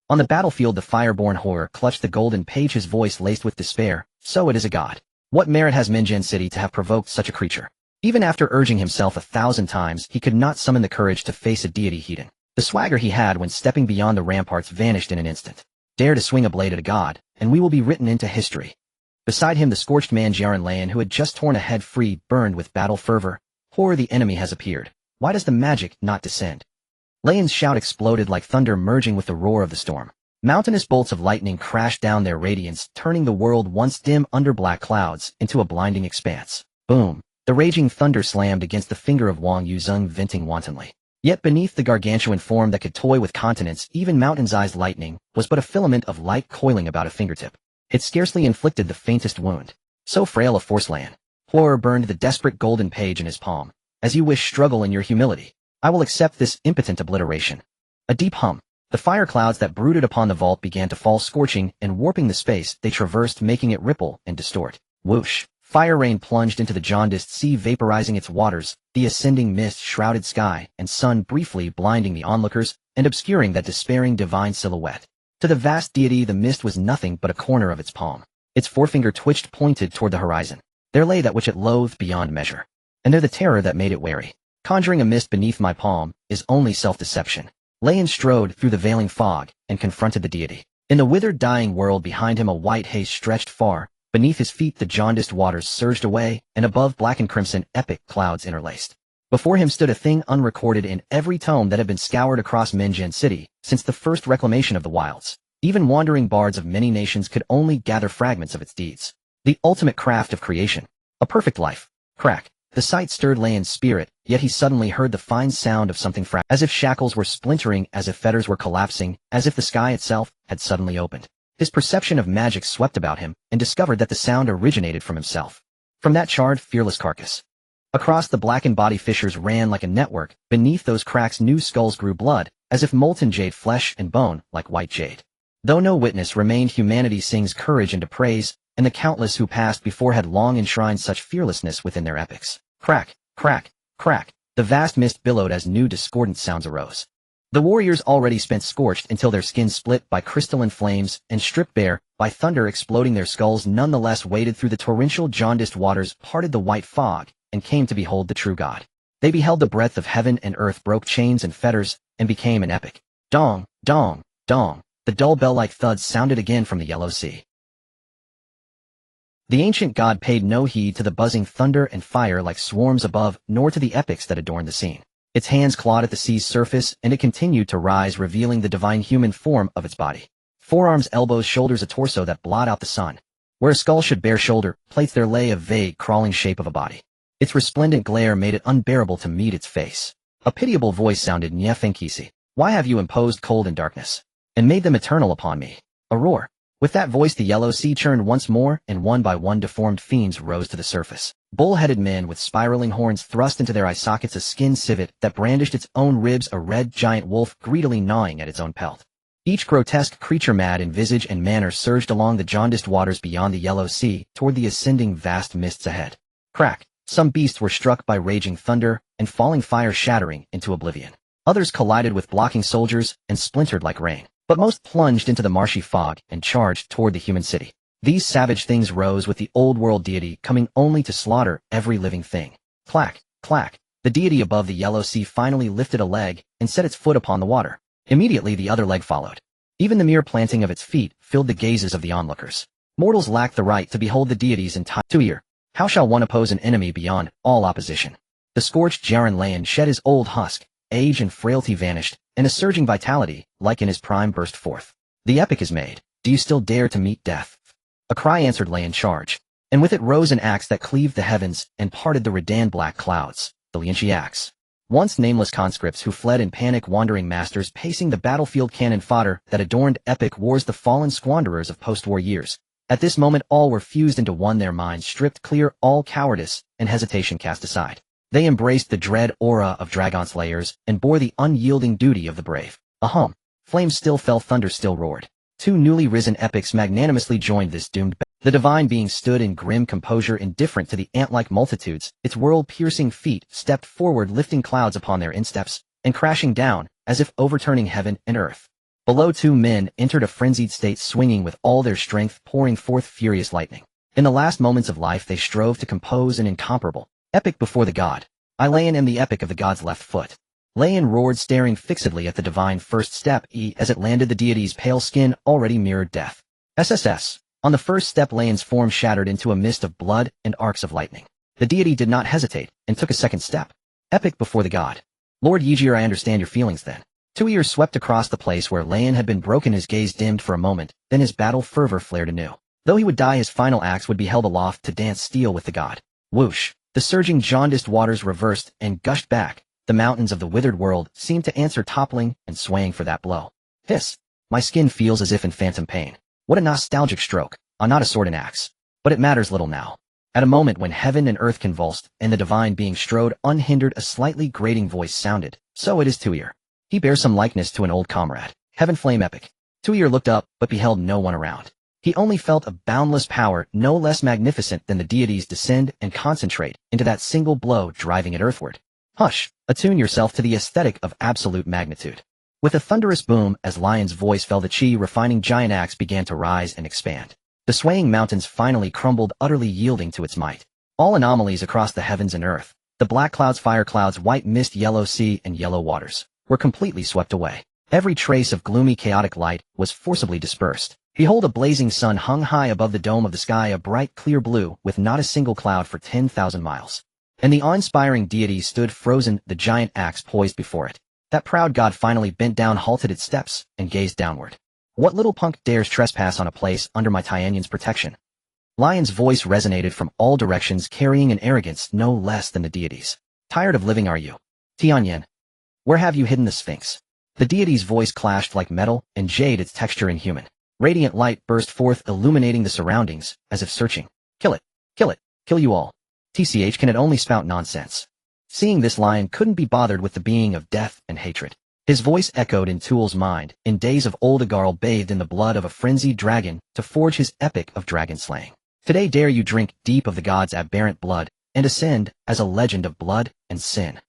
On the battlefield, the fireborn horror clutched the golden page, his voice laced with despair. So it is a god. What merit has Minjian City to have provoked such a creature? Even after urging himself 1,000 times, he could not summon the courage to face a deity heathen. The swagger he had when stepping beyond the ramparts vanished in an instant. Dare to swing a blade at a god, and we will be written into history. Beside him, the scorched man Jiaren Lian, who had just torn a head free, burned with battle fervor. Horror, the enemy has appeared. Why does the magic not descend? Lian's shout exploded like thunder, merging with the roar of the storm. Mountainous bolts of lightning crashed down, their radiance turning the world once dim under black clouds into a blinding expanse. Boom! The raging thunder slammed against the finger of Wang Yuzheng, venting wantonly. Yet beneath the gargantuan form that could toy with continents, even mountain-sized lightning was but a filament of light coiling about a fingertip. It scarcely inflicted the faintest wound. So frail a force, Lian. Horror burned the desperate golden page in his palm. As you wish, struggle in your humility. I will accept this impotent obliteration. A deep hum. The fire clouds that brooded upon the vault began to fall, scorching and warping the space they traversed, making it ripple and distort. Whoosh! Fire rain plunged into the jaundiced sea, vaporizing its waters, the ascending mist shrouded sky and sun, briefly blinding the onlookers and obscuring that despairing divine silhouette. To the vast deity, the mist was nothing but a corner of its palm. Its forefinger twitched, pointed toward the horizon. There lay that which it loathed beyond measure. And there the terror that made it wary. Conjuring a mist beneath my palm is only self-deception. Lian strode through the veiling fog and confronted the deity. In the withered, dying world behind him, a white haze stretched far, Beneath his feet the jaundiced waters surged away, and above black and crimson epic clouds interlaced. Before him stood a thing unrecorded in every tome that had been scoured across Minjan City since the first reclamation of the wilds. Even wandering bards of many nations could only gather fragments of its deeds. The ultimate craft of creation. A perfect life. Crack. The sight stirred Layan's spirit, yet he suddenly heard the fine sound of something as if shackles were splintering, as if fetters were collapsing, as if the sky itself had suddenly opened. His perception of magic swept about him, and discovered that the sound originated from himself. From that charred, fearless carcass. Across the blackened body fissures ran like a network, beneath those cracks new skulls grew blood, as if molten jade flesh and bone, like white jade. Though no witness remained, humanity sings courage into praise, and the countless who passed before had long enshrined such fearlessness within their epics. Crack, crack, crack, the vast mist billowed as new discordant sounds arose. The warriors already spent scorched until their skins split by crystalline flames, and stripped bare, by thunder exploding their skulls nonetheless waded through the torrential jaundiced waters, parted the white fog, and came to behold the true God. They beheld the breadth of heaven and earth, broke chains and fetters, and became an epic. Dong, dong, dong, the dull bell-like thuds sounded again from the yellow sea. The ancient god paid no heed to the buzzing thunder and fire like swarms above, nor to the epics that adorned the scene. Its hands clawed at the sea's surface, and it continued to rise, revealing the divine human form of its body. Forearms, elbows, shoulders, a torso that blot out the sun. Where a skull should bear shoulder plates, there lay a vague, crawling shape of a body. Its resplendent glare made it unbearable to meet its face. A pitiable voice sounded, Nyefenkisi, why have you imposed cold and darkness, and made them eternal upon me? A roar. With that voice the yellow sea churned once more, and one by one deformed fiends rose to the surface. Bull-headed men with spiraling horns thrust into their eye sockets, a skinned civet that brandished its own ribs, a red giant wolf greedily gnawing at its own pelt. Each grotesque creature, mad in visage and manner, surged along the jaundiced waters beyond the yellow sea, toward the ascending vast mists ahead. Crack. Some beasts were struck by raging thunder, and falling fire shattering into oblivion. Others collided with blocking soldiers, and splintered like rain. But most plunged into the marshy fog, and charged toward the human city. These savage things rose with the old world deity, coming only to slaughter every living thing. Clack, clack. The deity above the yellow sea finally lifted a leg, and set its foot upon the water. Immediately the other leg followed. Even the mere planting of its feet filled the gazes of the onlookers. Mortals lacked the right to behold the deity's entire two-year. How shall one oppose an enemy beyond all opposition? The scorched Jaren Layan shed his old husk, age and frailty vanished, and a surging vitality, like in his prime, burst forth. The epic is made. Do you still dare to meet death? A cry answered Layan charge, and with it rose an axe that cleaved the heavens and parted the Redan black clouds, the Lianchi axe. Once nameless conscripts who fled in panic, wandering masters pacing the battlefield, cannon fodder that adorned epic wars, the fallen squanderers of post-war years. At this moment all were fused into one, their minds stripped clear, all cowardice and hesitation cast aside. They embraced the dread aura of dragon slayers, and bore the unyielding duty of the brave. A hum. Flames still fell, thunder still roared. Two newly risen epics magnanimously joined this doomed battle. The divine being stood in grim composure, indifferent to the ant-like multitudes. Its world-piercing feet stepped forward, lifting clouds upon their insteps, and crashing down, as if overturning heaven and earth. Below, two men entered a frenzied state, swinging with all their strength, pouring forth furious lightning. In the last moments of life they strove to compose an incomparable epic before the god. I, Layan, am the epic of the god's left foot. Layan roared, staring fixedly at the divine first step. As it landed, the deity's pale skin already mirrored death. SSS. On the first step, Layan's form shattered into a mist of blood and arcs of lightning. The deity did not hesitate, and took a second step. Epic before the god. Lord Ygir, I understand your feelings then. 2 years swept across the place where Layan had been broken, his gaze dimmed for a moment, then his battle fervor flared anew. Though he would die, his final axe would be held aloft to dance steel with the god. Whoosh! The surging jaundiced waters reversed and gushed back. The mountains of the withered world seemed to answer, toppling and swaying for that blow. Hiss! My skin feels as if in phantom pain. What a nostalgic stroke, not a sword and axe. But it matters little now. At a moment when heaven and earth convulsed, and the divine being strode unhindered, a slightly grating voice sounded. So it is Tuir. He bears some likeness to an old comrade. Heaven flame epic. Tuir looked up, but beheld no one around. He only felt a boundless power, no less magnificent than the deities, descend and concentrate into that single blow, driving it earthward. Hush! Attune yourself to the aesthetic of absolute magnitude. With a thunderous boom, as Lion's voice fell, the chi-refining giant axe began to rise and expand. The swaying mountains finally crumbled, utterly yielding to its might. All anomalies across the heavens and earth, the black clouds, fire clouds, white mist, yellow sea, and yellow waters, were completely swept away. Every trace of gloomy, chaotic light was forcibly dispersed. Behold, a blazing sun hung high above the dome of the sky, a bright clear blue, with not a single cloud for 10,000 miles. And the awe-inspiring deity stood frozen, the giant axe poised before it. That proud god finally bent down, halted its steps, and gazed downward. What little punk dares trespass on a place under my Tyanyan's protection? Lion's voice resonated from all directions, carrying an arrogance no less than the deity's. Tired of living, are you? Tianyan. Where have you hidden the Sphinx? The deity's voice clashed like metal and jade, its texture inhuman. Radiant light burst forth, illuminating the surroundings, as if searching. Kill it! Kill it! Kill you all! TCH, can it only spout nonsense? Seeing this, Lion couldn't be bothered with the being of death and hatred. His voice echoed in Tuul's mind. In days of old, Agarl bathed in the blood of a frenzied dragon to forge his epic of dragon slaying. Today dare you drink deep of the god's aberrant blood and ascend as a legend of blood and sin.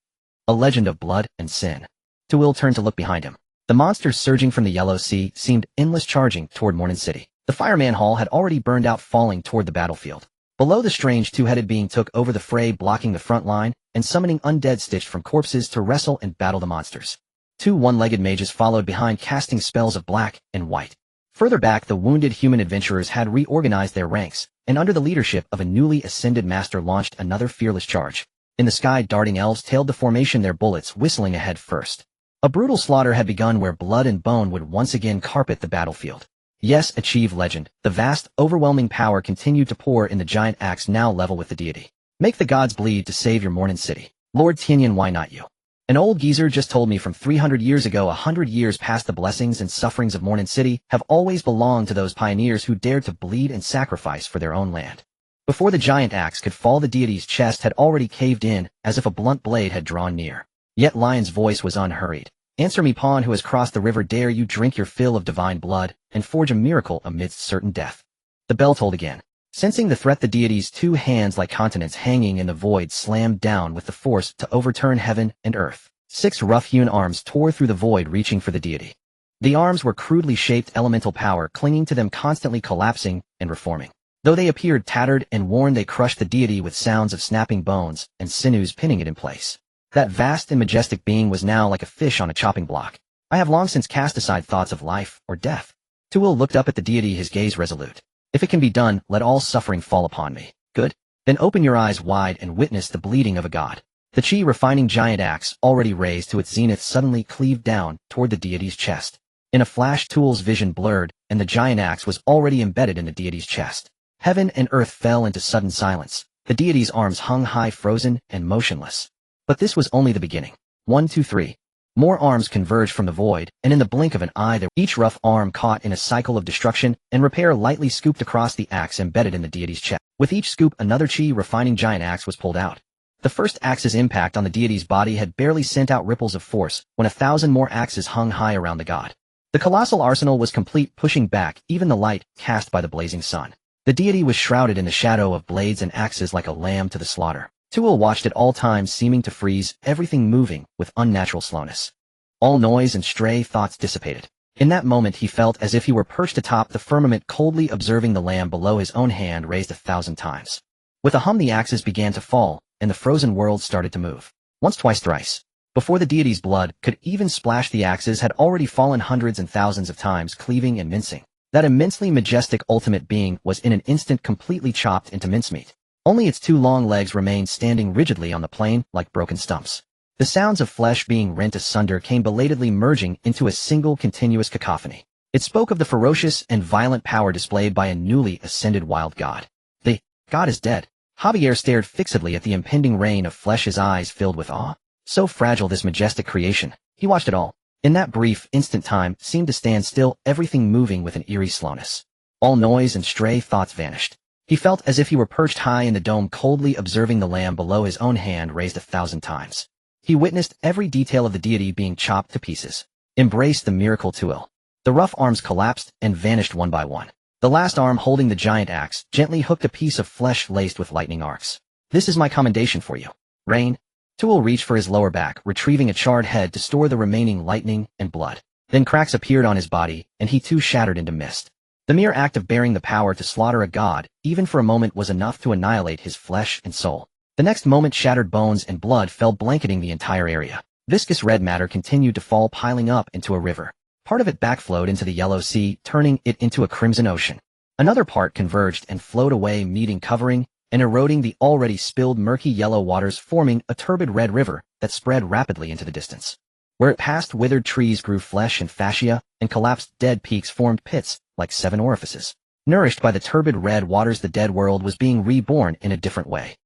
A legend of blood and sin. Tuul turned to look behind him. The monsters surging from the Yellow Sea seemed endless, charging toward Mornin City. The fireman hall had already burned out, falling toward the battlefield. Below, the strange two-headed being took over the fray, blocking the front line and summoning undead stitched from corpses to wrestle and battle the monsters. Two one-legged mages followed behind, casting spells of black and white. Further back, the wounded human adventurers had reorganized their ranks, and under the leadership of a newly ascended master launched another fearless charge. In the sky, darting elves tailed the formation, their bullets whistling ahead first. A brutal slaughter had begun where blood and bone would once again carpet the battlefield. Yes, achieve legend. The vast, overwhelming power continued to pour in the giant axe, now level with the deity. Make the gods bleed to save your Mornin City. Lord Tianyan, why not you? An old geezer just told me from 300 years ago, 100 years past, the blessings and sufferings of Mornin City have always belonged to those pioneers who dared to bleed and sacrifice for their own land. Before the giant axe could fall, the deity's chest had already caved in, as if a blunt blade had drawn near. Yet Lion's voice was unhurried. Answer me, pawn who has crossed the river, dare you drink your fill of divine blood and forge a miracle amidst certain death? The bell tolled again. Sensing the threat, the deity's two hands, like continents hanging in the void, slammed down with the force to overturn heaven and earth. 6 rough-hewn arms tore through the void, reaching for the deity. The arms were crudely shaped, elemental power clinging to them, constantly collapsing and reforming. Though they appeared tattered and worn, they crushed the deity with sounds of snapping bones and sinews, pinning it in place. That vast and majestic being was now like a fish on a chopping block. I have long since cast aside thoughts of life or death. Tuul looked up at the deity, his gaze resolute. If it can be done, let all suffering fall upon me. Good? Then open your eyes wide and witness the bleeding of a god. The chi-refining giant axe, already raised to its zenith, suddenly cleaved down toward the deity's chest. In a flash, Tuul's vision blurred, and the giant axe was already embedded in the deity's chest. Heaven and earth fell into sudden silence. The deity's arms hung high, frozen and motionless. But this was only the beginning. 1, 2, 3. More arms converged from the void, and in the blink of an eye, each rough arm caught in a cycle of destruction and repair, lightly scooped across the axe embedded in the deity's chest. With each scoop, another chi-refining giant axe was pulled out. The first axe's impact on the deity's body had barely sent out ripples of force when 1,000 more axes hung high around the god. The colossal arsenal was complete, pushing back even the light cast by the blazing sun. The deity was shrouded in the shadow of blades and axes like a lamb to the slaughter. Tuul watched at all times, seeming to freeze, everything moving with unnatural slowness. All noise and stray thoughts dissipated. In that moment, he felt as if he were perched atop the firmament, coldly observing the lamb below his own hand raised 1,000 times. With a hum, the axes began to fall, and the frozen world started to move. Once, twice, thrice. Before the deity's blood could even splash, the axes had already fallen hundreds and thousands of times, cleaving and mincing. That immensely majestic ultimate being was in an instant completely chopped into mincemeat. Only its 2 long legs remained standing rigidly on the plain like broken stumps. The sounds of flesh being rent asunder came belatedly, merging into a single continuous cacophony. It spoke of the ferocious and violent power displayed by a newly ascended wild god. The god is dead. Javier stared fixedly at the impending rain of flesh, his eyes filled with awe. So fragile, this majestic creation. He watched it all. In that brief instant, time seemed to stand still, everything moving with an eerie slowness. All noise and stray thoughts vanished. He felt as if he were perched high in the dome, coldly observing the lamb below his own hand raised 1,000 times. He witnessed every detail of the deity being chopped to pieces. Embraced the miracle Tuul. The rough arms collapsed and vanished one by one. The last arm, holding the giant axe, gently hooked a piece of flesh laced with lightning arcs. This is my commendation for you. Rain. Tuul reached for his lower back, retrieving a charred head to store the remaining lightning and blood. Then cracks appeared on his body, and he too shattered into mist. The mere act of bearing the power to slaughter a god, even for a moment, was enough to annihilate his flesh and soul. The next moment, shattered bones and blood fell, blanketing the entire area. Viscous red matter continued to fall, piling up into a river. Part of it backflowed into the Yellow Sea, turning it into a crimson ocean. Another part converged and flowed away, meeting, covering, and eroding the already spilled murky yellow waters, forming a turbid red river that spread rapidly into the distance. Where it passed, withered trees grew flesh and fascia, and collapsed dead peaks formed pits like 7 orifices. Nourished by the turbid red waters, the dead world was being reborn in a different way.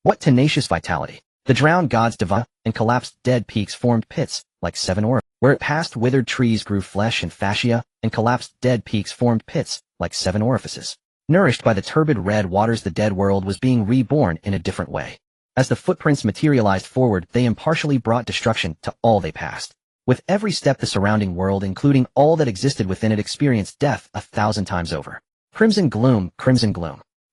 What tenacious vitality! The drowned gods divine and collapsed dead peaks formed pits like 7 orifices. Where it passed, withered trees grew flesh and fascia, and collapsed dead peaks formed pits like 7 orifices. Nourished by the turbid red waters, the dead world was being reborn in a different way. As the footprints materialized forward, they impartially brought destruction to all they passed. With every step, the surrounding world, including all that existed within it, experienced death 1,000 times over. Crimson gloom,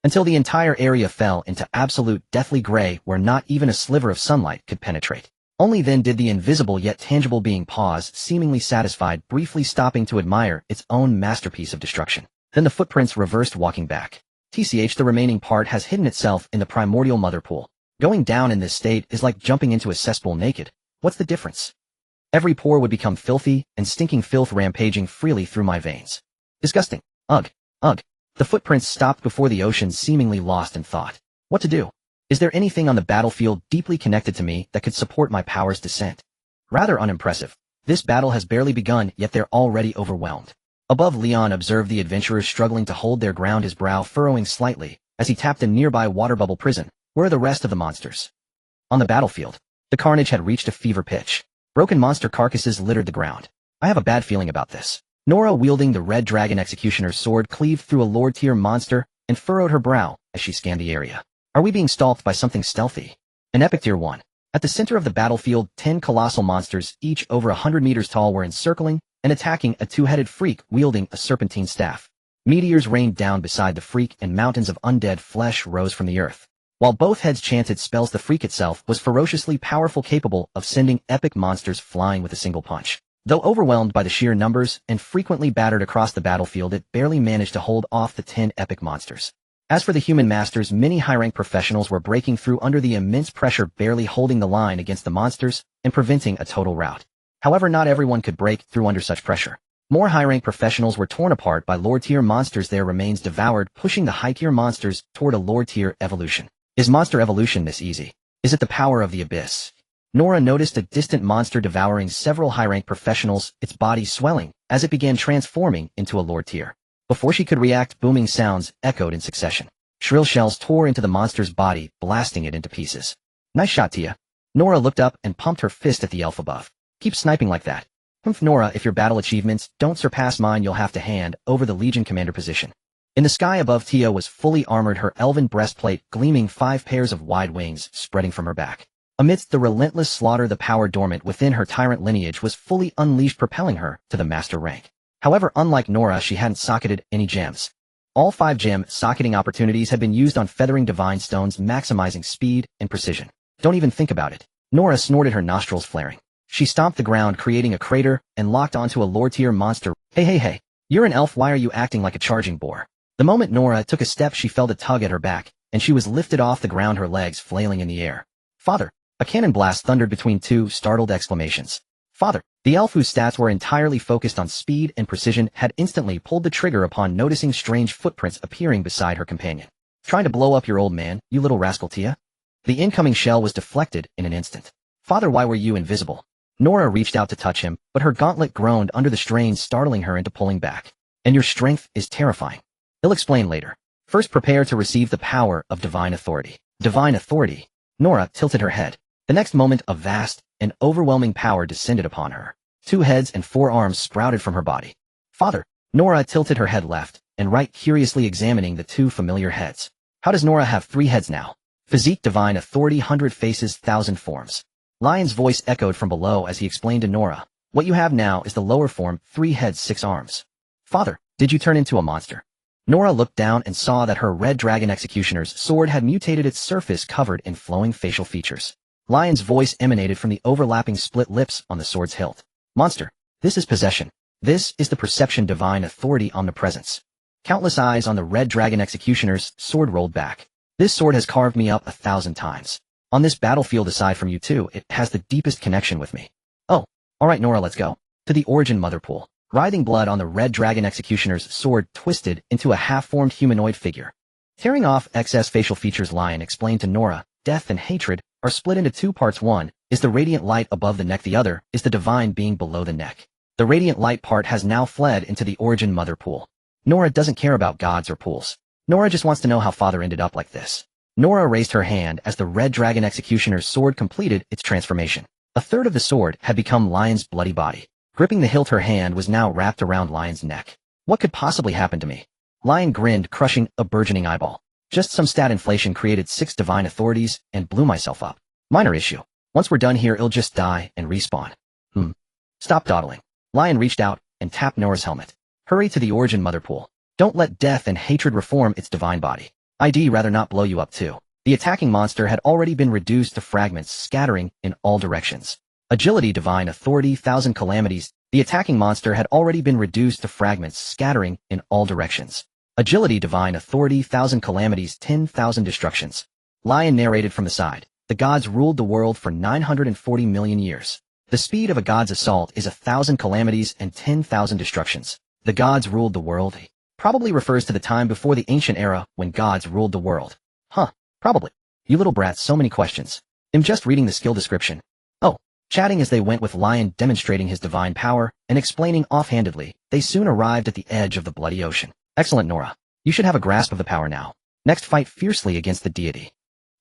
until the entire area fell into absolute deathly gray where not even a sliver of sunlight could penetrate. Only then did the invisible yet tangible being pause, seemingly satisfied, briefly stopping to admire its own masterpiece of destruction. Then the footprints reversed, walking back. The remaining part has hidden itself in the primordial mother pool. Going down in this state is like jumping into a cesspool naked. What's the difference? Every pore would become filthy, and stinking filth rampaging freely through my veins. Disgusting. Ugh. Ugh. The footprints stopped before the ocean, seemingly lost in thought. What to do? Is there anything on the battlefield deeply connected to me that could support my power's descent? Rather unimpressive. This battle has barely begun, yet they're already overwhelmed. Above, Leon observed the adventurers struggling to hold their ground, his brow furrowing slightly as he tapped a nearby water bubble prison. Where are the rest of the monsters? On the battlefield, the carnage had reached a fever pitch. Broken monster carcasses littered the ground. I have a bad feeling about this. Nora, wielding the red dragon executioner's sword, cleaved through a lord-tier monster and furrowed her brow as she scanned the area. Are we being stalked by something stealthy? An epic tier 1. At the center of the battlefield, 10 colossal monsters, each over 100 meters tall, were encircling and attacking a 2-headed freak wielding a serpentine staff. Meteors rained down beside the freak, and mountains of undead flesh rose from the earth. While both heads chanted spells, the freak itself was ferociously powerful, capable of sending epic monsters flying with a single punch. Though overwhelmed by the sheer numbers and frequently battered across the battlefield, it barely managed to hold off the 10 epic monsters. As for the human masters, many high-rank professionals were breaking through under the immense pressure, barely holding the line against the monsters and preventing a total rout. However, not everyone could break through under such pressure. More high-rank professionals were torn apart by lower-tier monsters, their remains devoured, pushing the high-tier monsters toward a lower-tier evolution. Is monster evolution this easy? Is it the power of the abyss? Nora noticed a distant monster devouring several high-rank professionals, its body swelling as it began transforming into a lower-tier. Before she could react, booming sounds echoed in succession. Shrill shells tore into the monster's body, blasting it into pieces. Nice shot, Tia. Nora looked up and pumped her fist at the elf above. Keep sniping like that. Nora, if your battle achievements don't surpass mine, you'll have to hand over the Legion commander position. In the sky above, Tia was fully armored, her elven breastplate gleaming, 5 pairs of wide wings spreading from her back. Amidst the relentless slaughter, the power dormant within her tyrant lineage was fully unleashed, propelling her to the master rank. However, unlike Nora, she hadn't socketed any gems. All 5 gem socketing opportunities had been used on feathering divine stones, maximizing speed and precision. Don't even think about it. Nora snorted, her nostrils flaring. She stomped the ground, creating a crater, and locked onto a lower-tier monster. Hey, you're an elf, why are you acting like a charging boar? The moment Nora took a step, she felt a tug at her back, and she was lifted off the ground, her legs flailing in the air. Father! A cannon blast thundered between 2 startled exclamations. Father! The elf, whose stats were entirely focused on speed and precision, had instantly pulled the trigger upon noticing strange footprints appearing beside her companion. Trying to blow up your old man, you little rascal, Tia? The incoming shell was deflected in an instant. Father, why were you invisible? Nora reached out to touch him, but her gauntlet groaned under the strain, startling her into pulling back. And your strength is terrifying. He'll explain later. First, prepare to receive the power of divine authority. Divine authority? Nora tilted her head. The next moment, a vast and overwhelming power descended upon her. 2 heads and 4 arms sprouted from her body. Father! Nora tilted her head left and right, curiously examining the 2 familiar heads. How does Nora have 3 heads now? Physique, divine authority, 100 faces, 1,000 forms. Lion's voice echoed from below as he explained to Nora. What you have now is the lower form, 3 heads, 6 arms. Father, did you turn into a monster? Nora looked down and saw that her red dragon executioner's sword had mutated, its surface covered in flowing facial features. Lion's voice emanated from the overlapping split lips on the sword's hilt. Monster, this is possession. This is the perception, divine authority, omnipresence. Countless eyes on the red dragon executioner's sword rolled back. This sword has carved me up 1,000 times. On this battlefield, aside from you 2, it has the deepest connection with me. Oh, alright Nora, let's go. To the origin mother pool. writhing blood on the red dragon executioner's sword twisted into a half-formed humanoid figure. Tearing off excess facial features, Lion explained to Nora, death and hatred are split into two parts. One is the radiant light above the neck, the other is the divine being below the neck. The radiant light part has now fled into the origin mother pool. Nora doesn't care about gods or pools. Nora just wants to know how father ended up like this. Nora raised her hand as the red dragon executioner's sword completed its transformation. A third of the sword had become Lion's bloody body. Gripping the hilt, her hand was now wrapped around Lion's neck. What could possibly happen to me? Lion grinned, crushing a burgeoning eyeball. Just some stat inflation created 6 divine authorities and blew myself up. Minor issue. Once we're done here, it'll just die and respawn. Stop dawdling. Lion reached out and tapped Nora's helmet. Hurry to the origin mother pool. Don't let death and hatred reform its divine body. I'd rather not blow you up too. The attacking monster had already been reduced to fragments scattering in all directions. Agility, divine authority, 1,000 calamities. The attacking monster had already been reduced to fragments scattering in all directions. Agility, divine authority, 1,000 calamities, 10,000 destructions. Lion narrated from the side. The gods ruled the world for 940 million years. The speed of a god's assault is 1,000 calamities and 10,000 destructions. The gods ruled the world. Probably refers to the time before the ancient era when gods ruled the world. Probably. You little brats, so many questions. I'm just reading the skill description. Chatting as they went with Lion demonstrating his divine power and explaining offhandedly, they soon arrived at the edge of the bloody ocean. Excellent, Nora. You should have a grasp of the power now. Next, fight fiercely against the deity.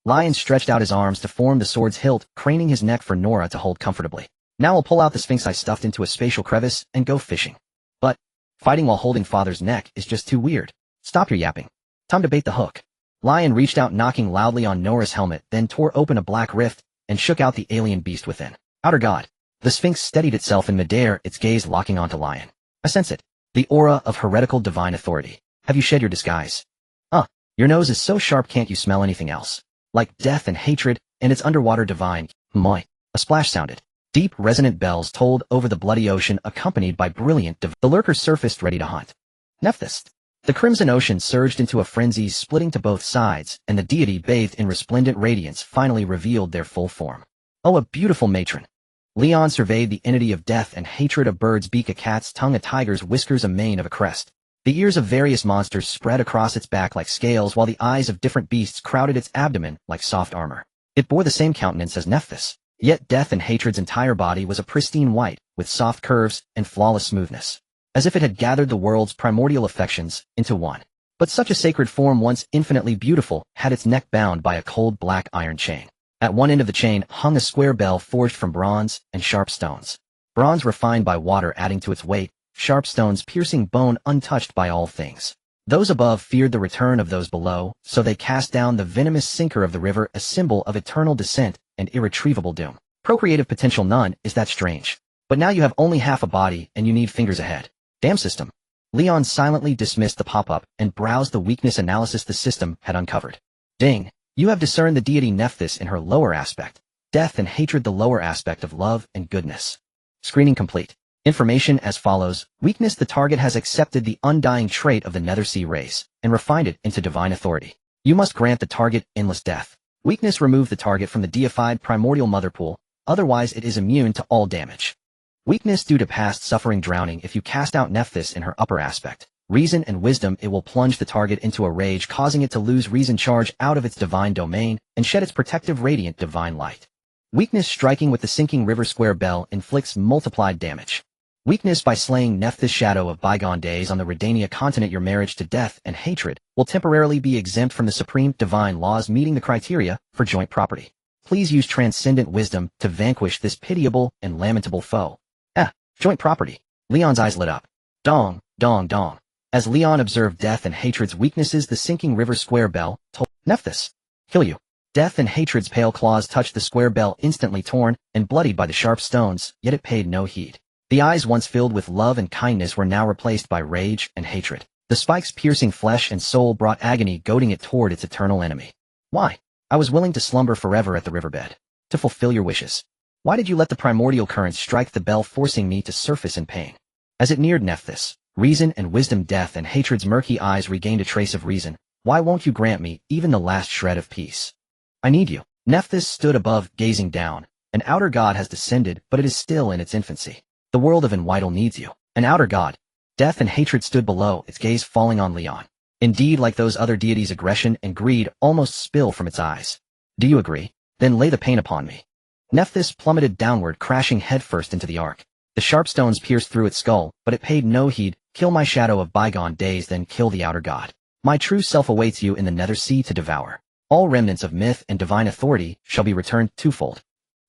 Lion stretched out his arms to form the sword's hilt, craning his neck for Nora to hold comfortably. Now I'll pull out the sphinx I stuffed into a spatial crevice and go fishing. But fighting while holding father's neck is just too weird. Stop your yapping. Time to bait the hook. Lion reached out, knocking loudly on Nora's helmet, then tore open a black rift and shook out the alien beast within. Outer God. The sphinx steadied itself in midair, its gaze locking onto Lion. I sense it. The aura of heretical divine authority. Have you shed your disguise? Your nose is so sharp, can't you smell anything else? Like death and hatred, and its underwater divine. A splash sounded. Deep, resonant bells tolled over the bloody ocean, accompanied by brilliant the lurkers surfaced, ready to hunt. Nephthys. The crimson ocean surged into a frenzy, splitting to both sides, and the deity, bathed in resplendent radiance, finally revealed their full form. Oh, a beautiful matron. Leon surveyed the entity of death and hatred, a bird's beak, a cat's tongue, a tiger's whiskers, a mane of a crest. The ears of various monsters spread across its back like scales, while the eyes of different beasts crowded its abdomen like soft armor. It bore the same countenance as Nephthys, yet death and hatred's entire body was a pristine white, with soft curves and flawless smoothness, as if it had gathered the world's primordial affections into one. But such a sacred form, once infinitely beautiful, had its neck bound by a cold black iron chain. At one end of the chain hung a square bell forged from bronze and sharp stones. Bronze refined by water adding to its weight, sharp stones piercing bone, untouched by all things. Those above feared the return of those below, so they cast down the venomous sinker of the river, a symbol of eternal descent and irretrievable doom. Procreative potential none, is that strange? But now you have only half a body and you need fingers ahead. Damn system. Leon silently dismissed the pop-up and browsed the weakness analysis the system had uncovered. Ding. You have discerned the deity Nephthys in her lower aspect, death and hatred the lower aspect of love and goodness. Screening complete. Information as follows. Weakness: the target has accepted the undying trait of the Nethersea race and refined it into divine authority. You must grant the target endless death. Weakness: remove the target from the deified primordial mother pool, otherwise it is immune to all damage. Weakness: due to past suffering, drowning. If you cast out Nephthys in her upper aspect, reason and wisdom, it will plunge the target into a rage, causing it to lose reason, charge out of its divine domain, and shed its protective radiant divine light. Weakness: striking with the sinking river square bell inflicts multiplied damage. Weakness: by slaying Nephthys, shadow of bygone days on the Redania continent, your marriage to death and hatred will temporarily be exempt from the supreme divine laws, meeting the criteria for joint property. Please use transcendent wisdom to vanquish this pitiable and lamentable foe. Joint property. Leon's eyes lit up. Dong, dong, dong. As Leon observed death and hatred's weaknesses, the sinking river square bell told Nephthys, kill you. Death and hatred's pale claws touched the square bell, instantly torn and bloodied by the sharp stones, yet it paid no heed. The eyes, once filled with love and kindness, were now replaced by rage and hatred. The spikes piercing flesh and soul brought agony, goading it toward its eternal enemy. Why? I was willing to slumber forever at the riverbed, to fulfill your wishes. Why did you let the primordial currents strike the bell, forcing me to surface in pain? As it neared Nephthys, reason and wisdom, death and hatred's murky eyes regained a trace of reason. Why won't you grant me even the last shred of peace? I need you. Nephthys stood above, gazing down. An outer god has descended, but it is still in its infancy. The world of Enwital needs you. An outer god. Death and hatred stood below, its gaze falling on Leon. Indeed, like those other deities, aggression and greed almost spill from its eyes. Do you agree? Then lay the pain upon me. Nephthys plummeted downward, crashing headfirst into the ark. The sharp stones pierced through its skull, but it paid no heed. Kill my shadow of bygone days, then kill the outer god. My true self awaits you in the nether sea to devour. All remnants of myth and divine authority shall be returned twofold.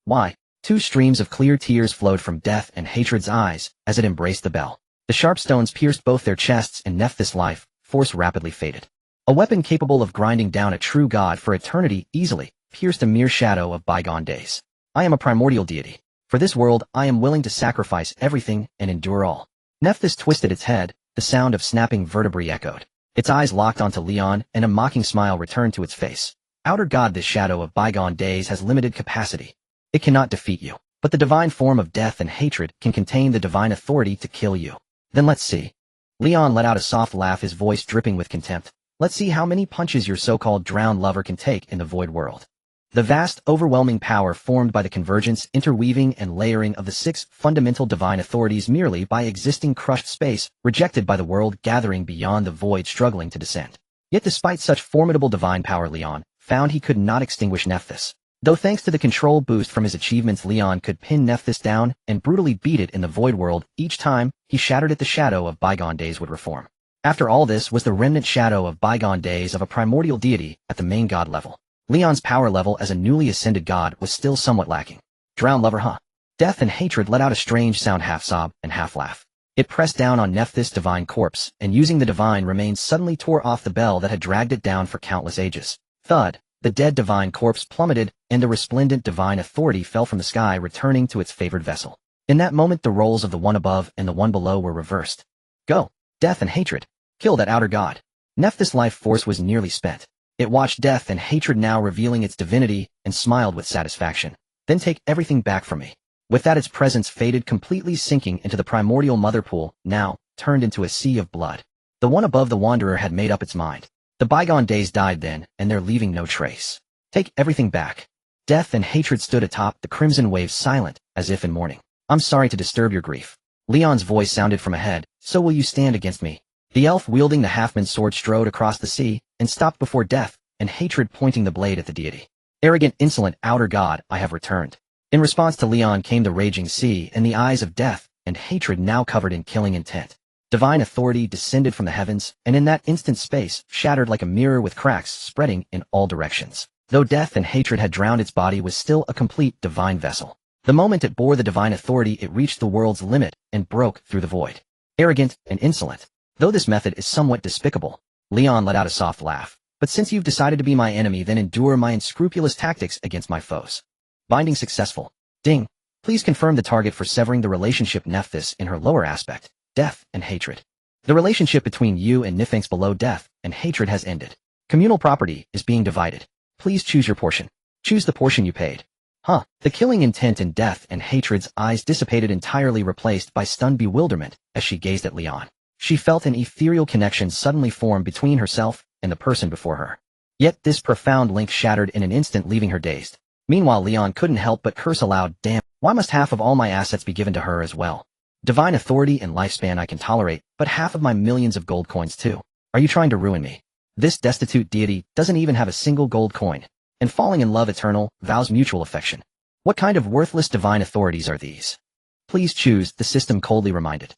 Why? Two streams of clear tears flowed from death and hatred's eyes as it embraced the bell. The sharp stones pierced both their chests, and Nephthys' life force rapidly faded. A weapon capable of grinding down a true god for eternity easily pierced a mere shadow of bygone days. I am a primordial deity. For this world, I am willing to sacrifice everything and endure all. Nephthys twisted its head, the sound of snapping vertebrae echoed. Its eyes locked onto Leon, and a mocking smile returned to its face. Outer god, this shadow of bygone days has limited capacity. It cannot defeat you, but the divine form of death and hatred can contain the divine authority to kill you. Then let's see. Leon let out a soft laugh, his voice dripping with contempt. Let's see how many punches your so-called drowned lover can take in the void world. The vast, overwhelming power formed by the convergence, interweaving, and layering of the 6 fundamental divine authorities merely by existing crushed space, rejected by the world gathering beyond the void struggling to descend. Yet despite such formidable divine power, Leon found he could not extinguish Nephthys. Though thanks to the control boost from his achievements, Leon could pin Nephthys down and brutally beat it in the void world each time he shattered it. The shadow of bygone days would reform. After all, this was the remnant shadow of bygone days of a primordial deity at the main god level. Leon's power level as a newly ascended god was still somewhat lacking. Drowned lover, huh? Death and hatred let out a strange sound, half sob and half laugh. It pressed down on Nephthys' divine corpse, and using the divine remains suddenly tore off the bell that had dragged it down for countless ages. Thud! The dead divine corpse plummeted, and the resplendent divine authority fell from the sky, returning to its favored vessel. In that moment, the roles of the one above and the one below were reversed. Go! Death and hatred! Kill that outer god! Nephthys' life force was nearly spent. It watched death and hatred now revealing its divinity, and smiled with satisfaction. Then take everything back from me. With that, its presence faded, completely sinking into the primordial mother pool, now turned into a sea of blood. The one above the wanderer had made up its mind. The bygone days died then, and they're leaving no trace. Take everything back. Death and hatred stood atop the crimson waves, silent, as if in mourning. I'm sorry to disturb your grief. Leon's voice sounded from ahead. So will you stand against me? The elf wielding the half-man's sword strode across the sea, and stopped before death and hatred, pointing the blade at the deity. Arrogant, insolent outer god, I have returned. In response to Leon came the raging sea, and the eyes of death and hatred now covered in killing intent. Divine authority descended from the heavens, and in that instant space shattered like a mirror with cracks spreading in all directions. Though death and hatred had drowned, its body was still a complete divine vessel. The moment it bore the divine authority, it reached the world's limit and broke through the void. Arrogant and insolent. Though this method is somewhat despicable, Leon let out a soft laugh. But since you've decided to be my enemy, then endure my unscrupulous tactics against my foes. Binding successful. Ding. Please confirm the target for severing the relationship Nephthys in her lower aspect, death and hatred. The relationship between you and Niphinx below death and hatred has ended. Communal property is being divided. Please choose your portion. Choose the portion you paid. Huh. The killing intent in death and hatred's eyes dissipated entirely, replaced by stunned bewilderment as she gazed at Leon. She felt an ethereal connection suddenly form between herself and the person before her. Yet this profound link shattered in an instant, leaving her dazed. Meanwhile, Leon couldn't help but curse aloud. Damn, why must half of all my assets be given to her as well? Divine authority and lifespan I can tolerate, but half of my millions of gold coins too. Are you trying to ruin me? This destitute deity doesn't even have a single gold coin. And falling in love eternal, vows mutual affection. What kind of worthless divine authorities are these? Please choose, the system coldly reminded.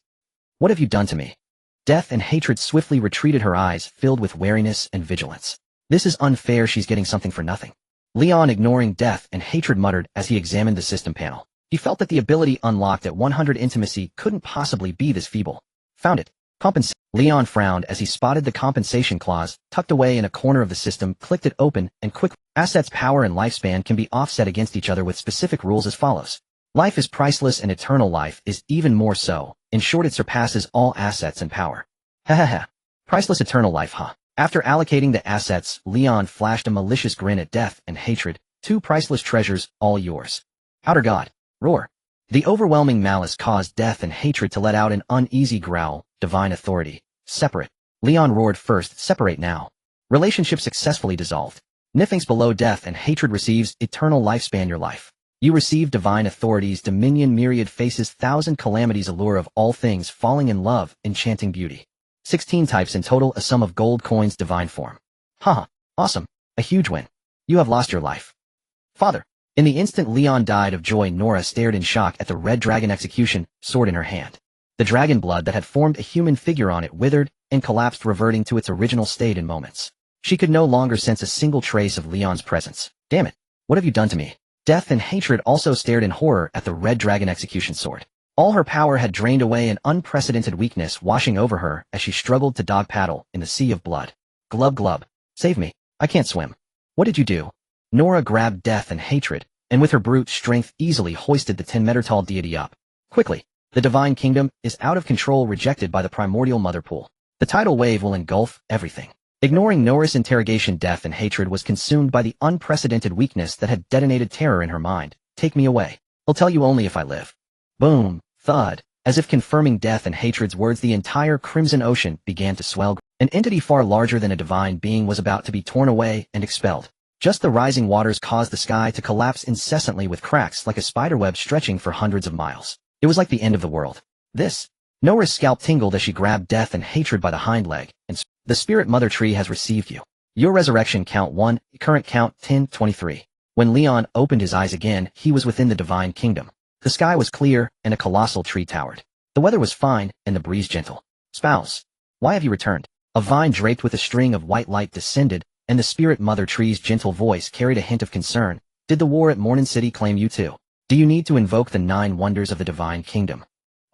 What have you done to me? Death and hatred swiftly retreated, her eyes filled with wariness and vigilance. This is unfair, she's getting something for nothing. Leon, ignoring death and hatred, muttered as he examined the system panel. He felt that the ability unlocked at 100 intimacy couldn't possibly be this feeble. Found it. Leon frowned as he spotted the compensation clause tucked away in a corner of the system, clicked it open, and quick. Assets, power, and lifespan can be offset against each other with specific rules as follows. Life is priceless and eternal life is even more so. In short, it surpasses all assets and power. Ha ha ha. Priceless eternal life, huh? After allocating the assets, Leon flashed a malicious grin at death and hatred. 2 priceless treasures, all yours. Outer god. Roar. The overwhelming malice caused death and hatred to let out an uneasy growl. Divine authority. Separate. Leon roared first. Separate now. Relationship successfully dissolved. Niphinx below death and hatred receives eternal lifespan, your life. You receive divine authorities, dominion, myriad faces, thousand calamities, allure of all things, falling in love, enchanting beauty. 16 types in total, a sum of gold coins, divine form. Haha, awesome. A huge win. You have lost your life. Father. In the instant Leon died of joy, Nora stared in shock at the red dragon execution, sword in her hand. The dragon blood that had formed a human figure on it withered and collapsed, reverting to its original state in moments. She could no longer sense a single trace of Leon's presence. Damn it. What have you done to me? Death and hatred also stared in horror at the red dragon execution sword. All her power had drained away, an unprecedented weakness washing over her as she struggled to dog paddle in the sea of blood. Glub glub. Save me. I can't swim. What did you do? Nora grabbed death and hatred, and with her brute strength easily hoisted the 10-meter-tall deity up. Quickly. The divine kingdom is out of control, rejected by the primordial mother pool. The tidal wave will engulf everything. Ignoring Nora's interrogation, death and hatred was consumed by the unprecedented weakness that had detonated terror in her mind. Take me away. I'll tell you only if I live. Boom. Thud. As if confirming death and hatred's words, the entire crimson ocean began to swell. An entity far larger than a divine being was about to be torn away and expelled. Just the rising waters caused the sky to collapse incessantly with cracks like a spiderweb stretching for hundreds of miles. It was like the end of the world. Nora's scalp tingled as she grabbed death and hatred by the hind leg, and the spirit mother tree has received you. Your resurrection, count 1, current count 1023. When Leon opened his eyes again, he was within the divine kingdom. The sky was clear, and a colossal tree towered. The weather was fine, and the breeze gentle. Spouse, why have you returned? A vine draped with a string of white light descended, and the spirit mother tree's gentle voice carried a hint of concern. Did the war at Mornin City claim you too? Do you need to invoke the 9 wonders of the divine kingdom?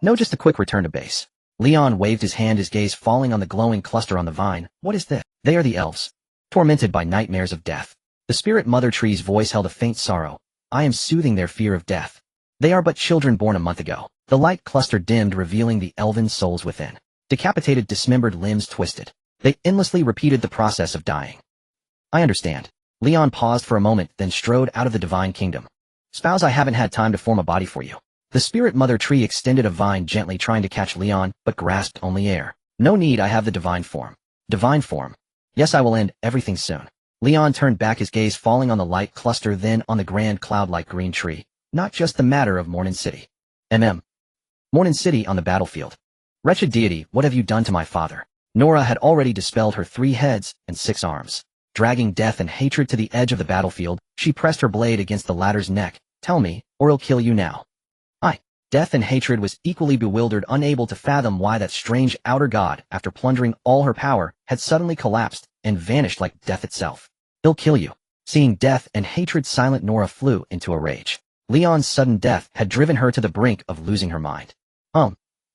No, just a quick return to base. Leon waved his hand, his gaze falling on the glowing cluster on the vine. What is this? They are the elves. Tormented by nightmares of death. The spirit mother tree's voice held a faint sorrow. I am soothing their fear of death. They are but children born a month ago. The light cluster dimmed, revealing the elven souls within. Decapitated, dismembered, limbs twisted. They endlessly repeated the process of dying. I understand. Leon paused for a moment, then strode out of the divine kingdom. Spouse, I haven't had time to form a body for you. The spirit mother tree extended a vine, gently trying to catch Leon, but grasped only air. No need, I have the divine form. Divine form. Yes, I will end everything soon. Leon turned back, his gaze falling on the light cluster, then on the grand cloud-like green tree. Not just the matter of Mornin City. Mornin City on the battlefield. Wretched deity, what have you done to my father? Nora had already dispelled her 3 heads and 6 arms. Dragging death and hatred to the edge of the battlefield, she pressed her blade against the latter's neck. Tell me, or I'll kill you now. Death and hatred was equally bewildered, unable to fathom why that strange outer god, after plundering all her power, had suddenly collapsed and vanished like death itself. He'll kill you. Seeing death and hatred silent, Nora flew into a rage. Leon's sudden death had driven her to the brink of losing her mind.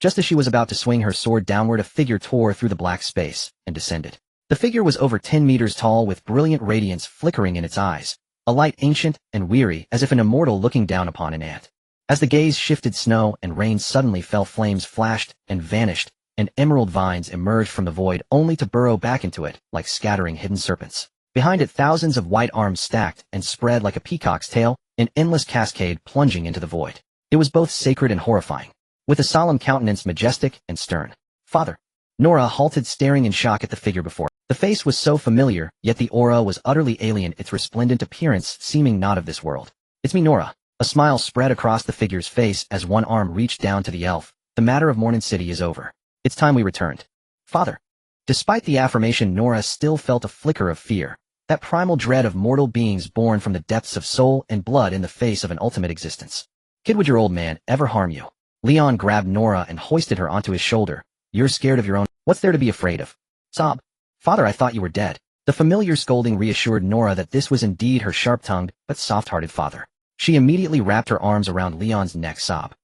Just as she was about to swing her sword downward, a figure tore through the black space and descended. The figure was over 10 meters tall, with brilliant radiance flickering in its eyes, a light ancient and weary, as if an immortal looking down upon an ant. As the gaze shifted, snow and rain suddenly fell, flames flashed and vanished, and emerald vines emerged from the void, only to burrow back into it like scattering hidden serpents. Behind it, thousands of white arms stacked and spread like a peacock's tail, an endless cascade plunging into the void. It was both sacred and horrifying, with a solemn countenance, majestic and stern. Father. Nora halted, staring in shock at the figure before her. The face was so familiar, yet the aura was utterly alien, its resplendent appearance seeming not of this world. It's me, Nora. A smile spread across the figure's face as one arm reached down to the elf. The matter of Mornin City is over. It's time we returned. Father. Despite the affirmation, Nora still felt a flicker of fear, that primal dread of mortal beings born from the depths of soul and blood in the face of an ultimate existence. Kid, would your old man ever harm you? Leon grabbed Nora and hoisted her onto his shoulder. You're scared of your own. What's there to be afraid of? Sob. Father, I thought you were dead. The familiar scolding reassured Nora that this was indeed her sharp-tongued but soft-hearted father. She immediately wrapped her arms around Leon's neck. Sob.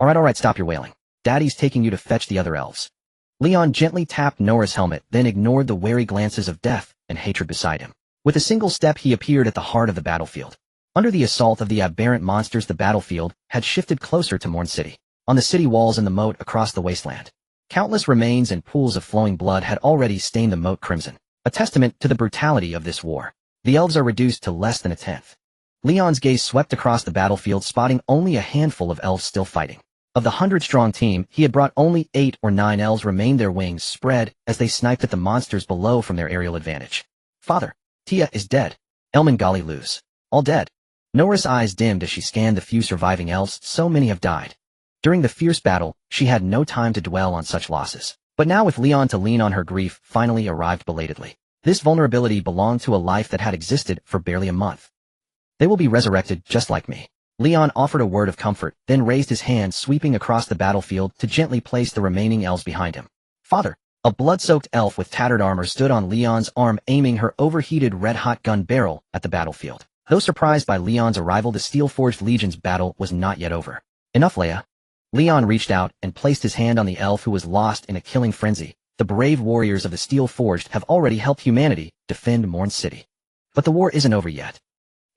All right, stop your wailing. Daddy's taking you to fetch the other elves. Leon gently tapped Nora's helmet, then ignored the wary glances of death and hatred beside him. With a single step, he appeared at the heart of the battlefield. Under the assault of the aberrant monsters, the battlefield had shifted closer to Morn City. On the city walls and the moat across the wasteland, countless remains and pools of flowing blood had already stained the moat crimson, a testament to the brutality of this war. The elves are reduced to less than a tenth. Leon's gaze swept across the battlefield, spotting only a handful of elves still fighting. Of the 100-strong team, he had brought only 8 or 9 elves remained, their wings spread as they sniped at the monsters below from their aerial advantage. Father. Tia is dead. Elman Gali lose. All dead. Nora's eyes dimmed as she scanned the few surviving elves. So many have died. During the fierce battle, she had no time to dwell on such losses. But now with Leon to lean on, her grief finally arrived belatedly. This vulnerability belonged to a life that had existed for barely a month. They will be resurrected just like me. Leon offered a word of comfort, then raised his hand, sweeping across the battlefield to gently place the remaining elves behind him. Father! A blood-soaked elf with tattered armor stood on Leon's arm, aiming her overheated red-hot gun barrel at the battlefield. Though surprised by Leon's arrival, the Steel-Forged Legion's battle was not yet over. Enough, Leia. Leon reached out and placed his hand on the elf who was lost in a killing frenzy. The brave warriors of the Steel-Forged have already helped humanity defend Morn City. But the war isn't over yet.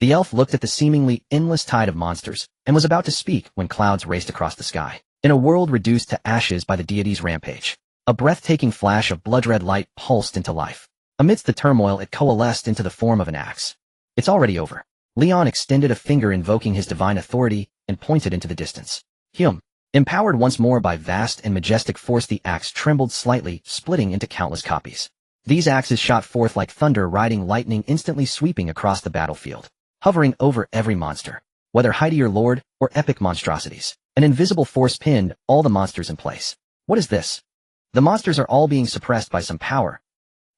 The elf looked at the seemingly endless tide of monsters and was about to speak when clouds raced across the sky. In a world reduced to ashes by the deity's rampage, a breathtaking flash of blood-red light pulsed into life. Amidst the turmoil, it coalesced into the form of an axe. It's already over. Leon extended a finger, invoking his divine authority, and pointed into the distance. Empowered once more by vast and majestic force, the axe trembled slightly, splitting into countless copies. These axes shot forth like thunder, riding lightning, instantly sweeping across the battlefield, hovering over every monster. Whether Heidier Lord or epic monstrosities, an invisible force pinned all the monsters in place. What is this? The monsters are all being suppressed by some power.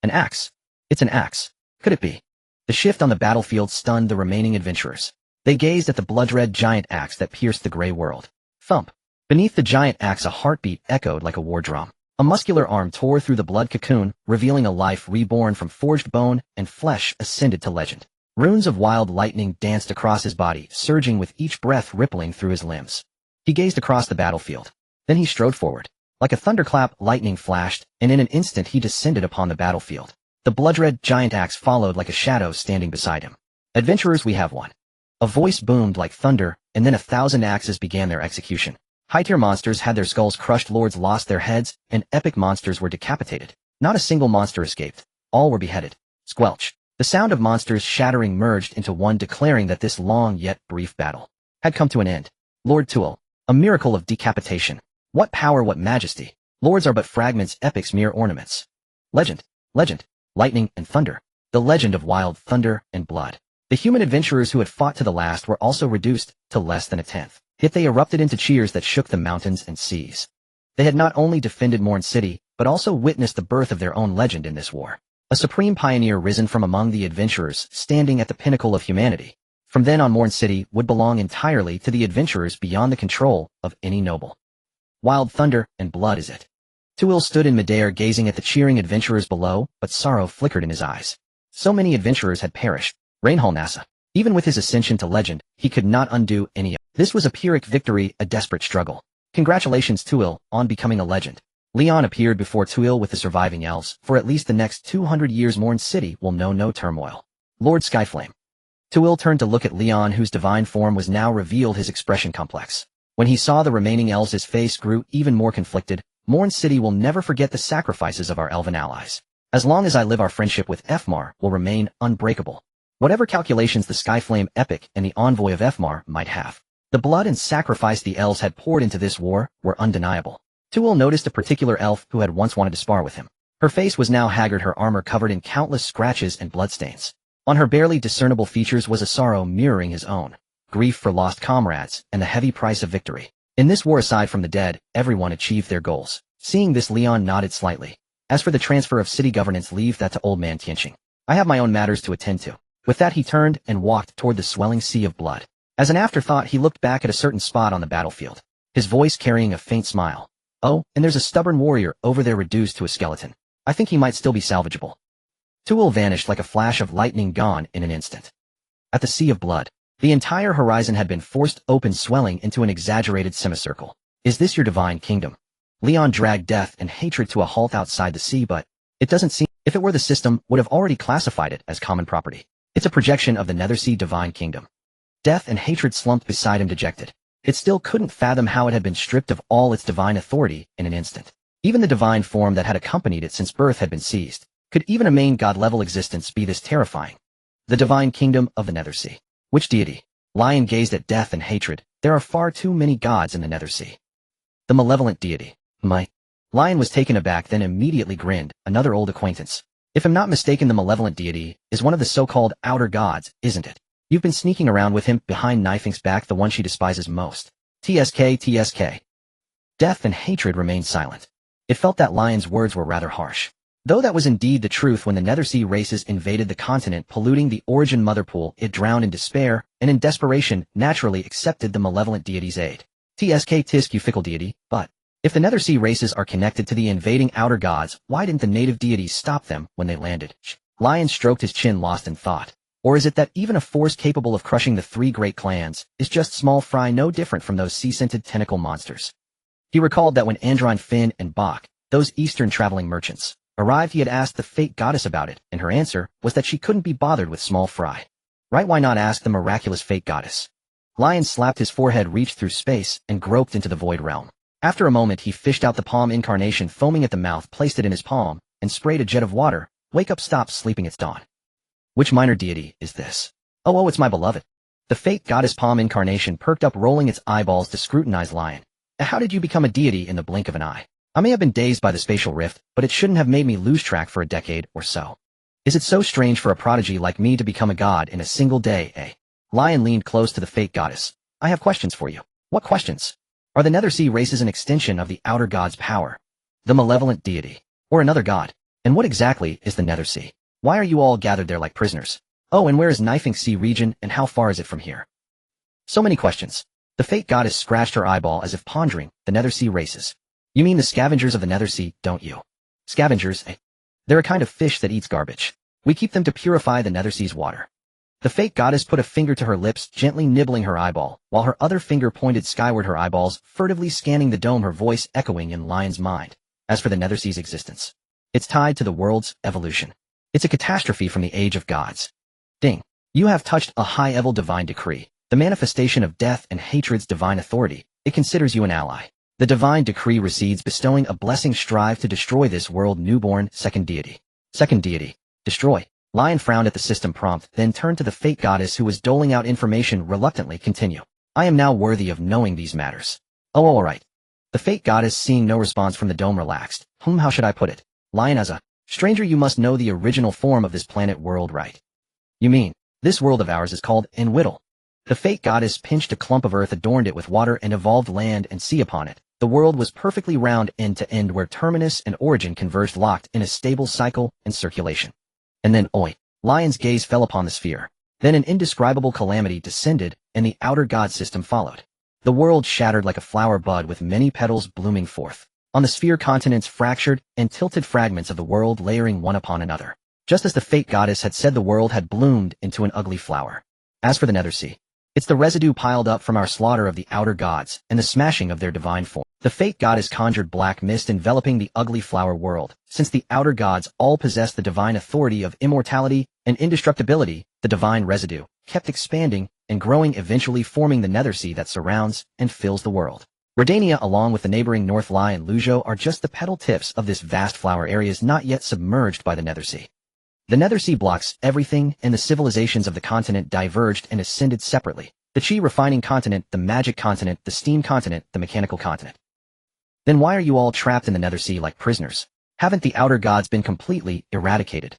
An axe. It's an axe. Could it be? The shift on the battlefield stunned the remaining adventurers. They gazed at the blood-red giant axe that pierced the gray world. Thump. Beneath the giant axe, a heartbeat echoed like a war drum. A muscular arm tore through the blood cocoon, revealing a life reborn from forged bone and flesh, ascended to legend. Runes of wild lightning danced across his body, surging with each breath, rippling through his limbs. He gazed across the battlefield. Then he strode forward. Like a thunderclap, lightning flashed, and in an instant he descended upon the battlefield. The blood-red giant axe followed like a shadow, standing beside him. Adventurers, we have won. A voice boomed like thunder, and then 1,000 axes began their execution. High-tier monsters had their skulls crushed, lords lost their heads, and epic monsters were decapitated. Not a single monster escaped. All were beheaded. Squelch. The sound of monsters shattering merged into one, declaring that this long yet brief battle had come to an end. Lord Tuel. A miracle of decapitation. What power, what majesty. Lords are but fragments, epics mere ornaments. Legend. Legend. Lightning and thunder. The legend of wild thunder and blood. The human adventurers who had fought to the last were also reduced to less than a tenth. Yet they erupted into cheers that shook the mountains and seas. They had not only defended Morn City, but also witnessed the birth of their own legend in this war. A supreme pioneer risen from among the adventurers, standing at the pinnacle of humanity. From then on, Morn City would belong entirely to the adventurers, beyond the control of any noble. Wild thunder and blood is it. Tuil stood in midair, gazing at the cheering adventurers below, but sorrow flickered in his eyes. So many adventurers had perished. Reinhal Nasa. Even with his ascension to legend, he could not undo any of it. This was a Pyrrhic victory, a desperate struggle. Congratulations, Tuil, on becoming a legend. Leon appeared before Tuil with the surviving elves. For at least the next 200 years, Morn City will know no turmoil. Lord Skyflame. Tuil turned to look at Leon, whose divine form was now revealed, his expression complex. When he saw the remaining elves, his face grew even more conflicted. Morn City will never forget the sacrifices of our elven allies. As long as I live, our friendship with Ephmar will remain unbreakable. Whatever calculations the Skyflame Epic and the envoy of Ephmar might have. The blood and sacrifice the elves had poured into this war were undeniable. Tuil noticed a particular elf who had once wanted to spar with him. Her face was now haggard, her armor covered in countless scratches and bloodstains. On her barely discernible features was a sorrow mirroring his own, grief for lost comrades, and the heavy price of victory. In this war, aside from the dead, everyone achieved their goals. Seeing this, Leon nodded slightly. As for the transfer of city governance, leave that to old man Tianqing. I have my own matters to attend to. With that, he turned and walked toward the swelling sea of blood. As an afterthought, he looked back at a certain spot on the battlefield, his voice carrying a faint smile. Oh, and there's a stubborn warrior over there, reduced to a skeleton. I think he might still be salvageable. Tuil vanished like a flash of lightning, gone in an instant. At the sea of blood, the entire horizon had been forced open, swelling into an exaggerated semicircle. Is this your divine kingdom? Leon dragged death and hatred to a halt outside the sea, but it doesn't seem. If it were, the system would have already classified it as common property. It's a projection of the Nethersea divine kingdom. Death and hatred slumped beside him, dejected. It still couldn't fathom how it had been stripped of all its divine authority in an instant. Even the divine form that had accompanied it since birth had been seized. Could even a main god-level existence be this terrifying? The divine kingdom of the Nethersea. Which deity? Lion gazed at death and hatred. There are far too many gods in the Nethersea. The malevolent deity. Lion was taken aback, then immediately grinned. Another old acquaintance. If I'm not mistaken, the malevolent deity is one of the so-called outer gods, isn't it? You've been sneaking around with him behind Knifing's back, the one she despises most. TSK, TSK. Death and hatred remained silent. It felt that Lion's words were rather harsh. Though that was indeed the truth, when the Nethersea races invaded the continent, polluting the origin mother pool, it drowned in despair, and in desperation, naturally accepted the malevolent deity's aid. TSK, tisk, you fickle deity. But if the Nethersea races are connected to the invading outer gods, why didn't the native deities stop them when they landed? Lion stroked his chin, lost in thought. Or is it that even a force capable of crushing the three great clans is just small fry, no different from those sea-scented tentacle monsters? He recalled that when Andrine, Finn, and Bach, those Eastern traveling merchants, arrived, he had asked the fate goddess about it, and her answer was that she couldn't be bothered with small fry. Right, why not ask the miraculous fate goddess? Lion slapped his forehead, reached through space, and groped into the void realm. After a moment, he fished out the palm incarnation foaming at the mouth, placed it in his palm, and sprayed a jet of water. Wake up, stop sleeping, it's dawn. Which minor deity is this? Oh, it's my beloved. The fate goddess palm incarnation perked up, rolling its eyeballs to scrutinize Lion. How did you become a deity in the blink of an eye? I may have been dazed by the spatial rift, but it shouldn't have made me lose track for a decade or so. Is it so strange for a prodigy like me to become a god in a single day, eh? Lion leaned close to the fate goddess. I have questions for you. What questions? Are the Nethersea races an extension of the outer god's power? The malevolent deity? Or another god? And what exactly is the Nethersea? Why are you all gathered there like prisoners? Oh, and where is Knifing Sea region, and how far is it from here? So many questions. The fate goddess scratched her eyeball as if pondering. The Nethersea races. You mean the scavengers of the Nethersea, don't you? Scavengers, eh? They're a kind of fish that eats garbage. We keep them to purify the Nethersea's water. The fate goddess put a finger to her lips, gently nibbling her eyeball, while her other finger pointed skyward, her eyeballs furtively scanning the dome, her voice echoing in Lion's mind. As for the Nethersea's existence, it's tied to the world's evolution. It's a catastrophe from the age of gods. Ding. You have touched a high-level divine decree, the manifestation of death and hatred's divine authority. It considers you an ally. The divine decree recedes, bestowing a blessing. Strive to destroy this world, newborn second deity. Second deity. Destroy. Lion frowned at the system prompt, then turned to the fate goddess, who was doling out information. Reluctantly, continue. I am now worthy of knowing these matters. Oh, all right. The fate goddess, seeing no response from the dome, relaxed. How should I put it? Lion, as a stranger, you must know the original form of this planet world, right? You mean, this world of ours is called Enwittle. The fate goddess pinched a clump of earth, adorned it with water, and evolved land and sea upon it. The world was perfectly round end to end, where terminus and origin converged, locked in a stable cycle and circulation. And then, oi! Lion's gaze fell upon the sphere. Then an indescribable calamity descended, and the outer god system followed. The world shattered like a flower bud with many petals blooming forth. On the sphere, continents fractured, and tilted fragments of the world layering one upon another. Just as the fate goddess had said, the world had bloomed into an ugly flower. As for the Nethersea, it's the residue piled up from our slaughter of the outer gods and the smashing of their divine form. The fate goddess conjured black mist enveloping the ugly flower world. Since the outer gods all possess the divine authority of immortality and indestructibility, the divine residue kept expanding and growing, eventually forming the Nethersea that surrounds and fills the world. Redania, along with the neighboring North Lie and Lujo, are just the petal tips of this vast flower, areas not yet submerged by the Nethersea. The Nethersea blocks everything, and the civilizations of the continent diverged and ascended separately. The chi refining continent, the magic continent, the steam continent, the mechanical continent. Then why are you all trapped in the Nethersea like prisoners? Haven't the outer gods been completely eradicated?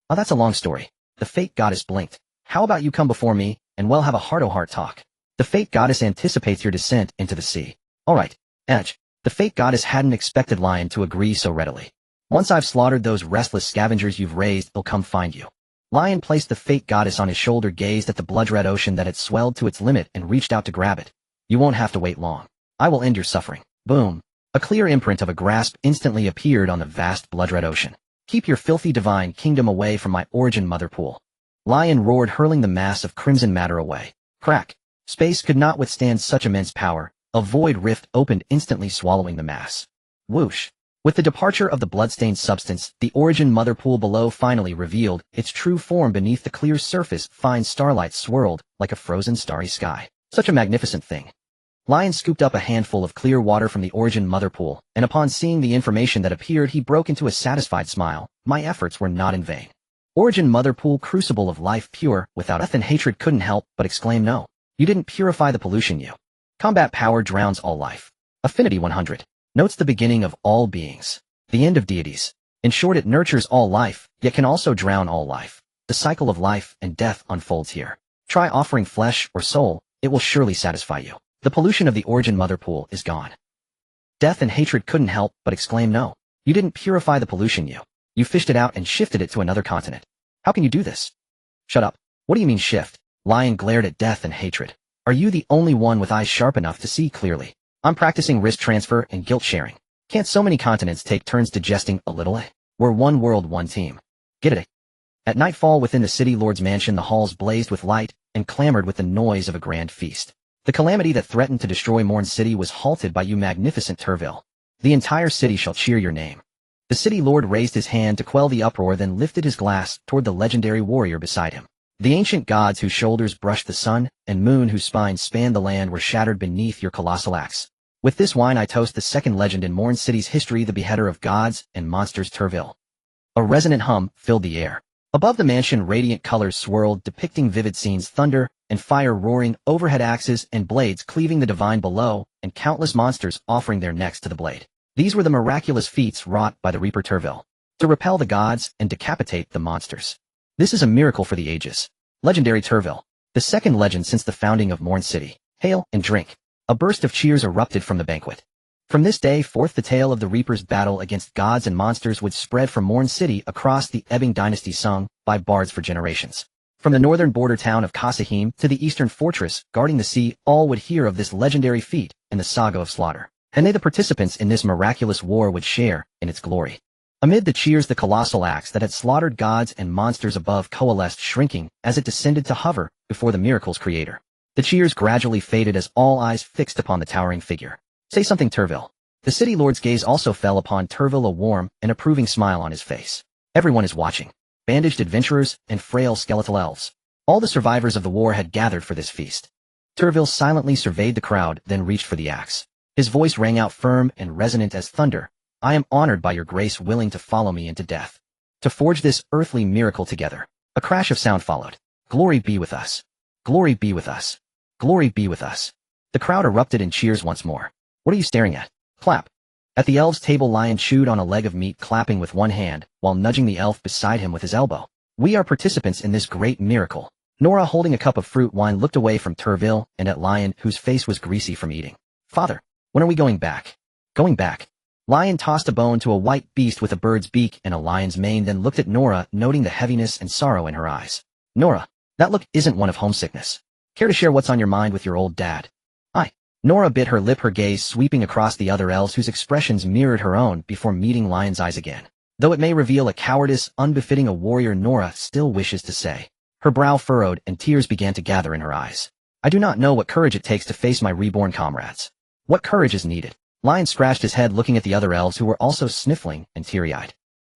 Oh, that's a long story. The fate goddess blinked. How about you come before me, and we'll have a heart-to-heart talk. The fate goddess anticipates your descent into the sea. All right, Edge. The fate goddess hadn't expected Lion to agree so readily. Once I've slaughtered those restless scavengers you've raised, they'll come find you. Lion placed the fate goddess on his shoulder, gazed at the blood-red ocean that had swelled to its limit, and reached out to grab it. You won't have to wait long. I will end your suffering. Boom. A clear imprint of a grasp instantly appeared on the vast blood-red ocean. Keep your filthy divine kingdom away from my origin mother pool. Lion roared, hurling the mass of crimson matter away. Crack. Space could not withstand such immense power. A void rift opened, instantly swallowing the mass. Whoosh. With the departure of the bloodstained substance, the origin mother pool below finally revealed its true form. Beneath the clear surface, fine starlight swirled like a frozen starry sky. Such a magnificent thing. Lion scooped up a handful of clear water from the origin mother pool, and upon seeing the information that appeared, he broke into a satisfied smile. My efforts were not in vain. Origin mother pool, crucible of life pure, without death and hatred, couldn't help but exclaim, no. You didn't purify the pollution, you. Combat power drowns all life. Affinity 100. Notes the beginning of all beings. The end of deities. In short, it nurtures all life, yet can also drown all life. The cycle of life and death unfolds here. Try offering flesh or soul, it will surely satisfy you. The pollution of the origin mother pool is gone. Death and hatred couldn't help but exclaim no. You didn't purify the pollution you fished it out and shifted it to another continent. How can you do this? Shut up. What do you mean shift? Lion glared at Death and hatred. Are you the only one with eyes sharp enough to see clearly? I'm practicing risk transfer and guilt sharing. Can't so many continents take turns digesting a little? We're one world, one team. Get it? At nightfall within the city lord's mansion, the halls blazed with light and clamored with the noise of a grand feast. The calamity that threatened to destroy Morn City was halted by you, magnificent Turville. The entire city shall cheer your name. The city lord raised his hand to quell the uproar, then lifted his glass toward the legendary warrior beside him. The ancient gods whose shoulders brushed the sun and moon whose spines spanned the land were shattered beneath your colossal axe. With this wine I toast the second legend in Morn City's history, the beheader of gods and monsters, Turville. A resonant hum filled the air. Above the mansion, radiant colors swirled, depicting vivid scenes, thunder and fire roaring, overhead axes and blades cleaving the divine below, and countless monsters offering their necks to the blade. These were the miraculous feats wrought by the Reaper Turville to repel the gods and decapitate the monsters. This is a miracle for the ages. Legendary Turville, the second legend since the founding of Morn City. Hail and drink. A burst of cheers erupted from the banquet. From this day forth the tale of the Reaper's battle against gods and monsters would spread from Morn City across the ebbing dynasty, sung by bards for generations. From the northern border town of Kasahim to the eastern fortress guarding the sea, all would hear of this legendary feat and the saga of slaughter. And they, the participants in this miraculous war, would share in its glory. Amid the cheers, the colossal axe that had slaughtered gods and monsters above coalesced, shrinking as it descended to hover before the miracle's creator. The cheers gradually faded as all eyes fixed upon the towering figure. Say something, Turville. The city lord's gaze also fell upon Turville, a warm and approving smile on his face. Everyone is watching. Bandaged adventurers and frail skeletal elves. All the survivors of the war had gathered for this feast. Turville silently surveyed the crowd, then reached for the axe. His voice rang out firm and resonant as thunder. I am honored by your grace, willing to follow me into death, to forge this earthly miracle together. A crash of sound followed. Glory be with us. Glory be with us. Glory be with us. The crowd erupted in cheers once more. What are you staring at? Clap. At the elf's table, Lion chewed on a leg of meat, clapping with one hand, while nudging the elf beside him with his elbow. We are participants in this great miracle. Nora, holding a cup of fruit wine, looked away from Turville and at Lion, whose face was greasy from eating. Father, when are we going back? Going back. Lion tossed a bone to a white beast with a bird's beak and a lion's mane, then looked at Nora, noting the heaviness and sorrow in her eyes. Nora, that look isn't one of homesickness. Care to share what's on your mind with your old dad? Nora bit her lip, her gaze sweeping across the other elves whose expressions mirrored her own before meeting Lion's eyes again. Though it may reveal a cowardice unbefitting a warrior, Nora still wishes to say. Her brow furrowed and tears began to gather in her eyes. I do not know what courage it takes to face my reborn comrades. What courage is needed? Lion scratched his head, looking at the other elves who were also sniffling and teary-eyed.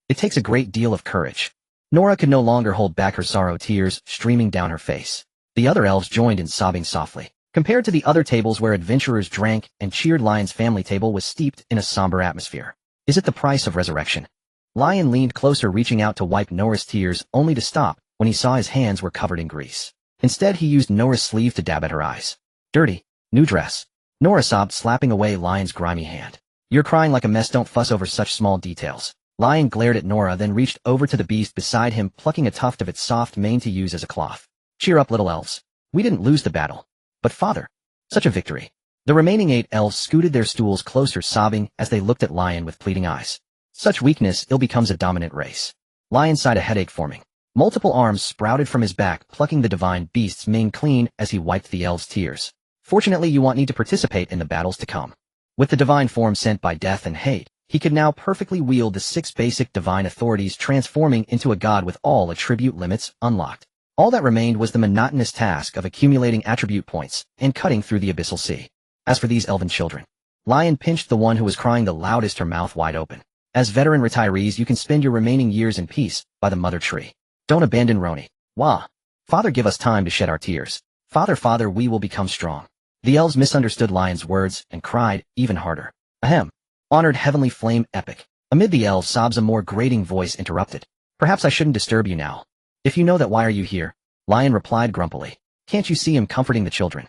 It takes a great deal of courage. Nora could no longer hold back her sorrow, tears streaming down her face. The other elves joined in sobbing softly. Compared to the other tables where adventurers drank and cheered, Lion's family table was steeped in a somber atmosphere. Is it the price of resurrection? Lion leaned closer, reaching out to wipe Nora's tears, only to stop when he saw his hands were covered in grease. Instead, he used Nora's sleeve to dab at her eyes. Dirty. New dress. Nora sobbed, slapping away Lion's grimy hand. You're crying like a mess, don't fuss over such small details. Lion glared at Nora, then reached over to the beast beside him, plucking a tuft of its soft mane to use as a cloth. Cheer up, little elves. We didn't lose the battle. But father, such a victory. The remaining 8 elves scooted their stools closer, sobbing as they looked at Lion with pleading eyes. Such weakness ill becomes a dominant race. Lion sighed, a headache forming. Multiple arms sprouted from his back, plucking the divine beast's mane clean as he wiped the elves' tears. Fortunately, you won't need to participate in the battles to come. With the divine form sent by death and hate, he could now perfectly wield the 6 basic divine authorities, transforming into a god with all attribute limits unlocked. All that remained was the monotonous task of accumulating attribute points and cutting through the abyssal sea. As for these elven children, Lion pinched the one who was crying the loudest, her mouth wide open. As veteran retirees, you can spend your remaining years in peace by the mother tree. Don't abandon Roni. Wah. Father, give us time to shed our tears. Father, we will become strong. The elves misunderstood Lion's words and cried even harder. Ahem. Honored heavenly flame epic. Amid the elves' sobs, a more grating voice interrupted. Perhaps I shouldn't disturb you now. If you know that, why are you here? Lion replied grumpily. Can't you see him comforting the children?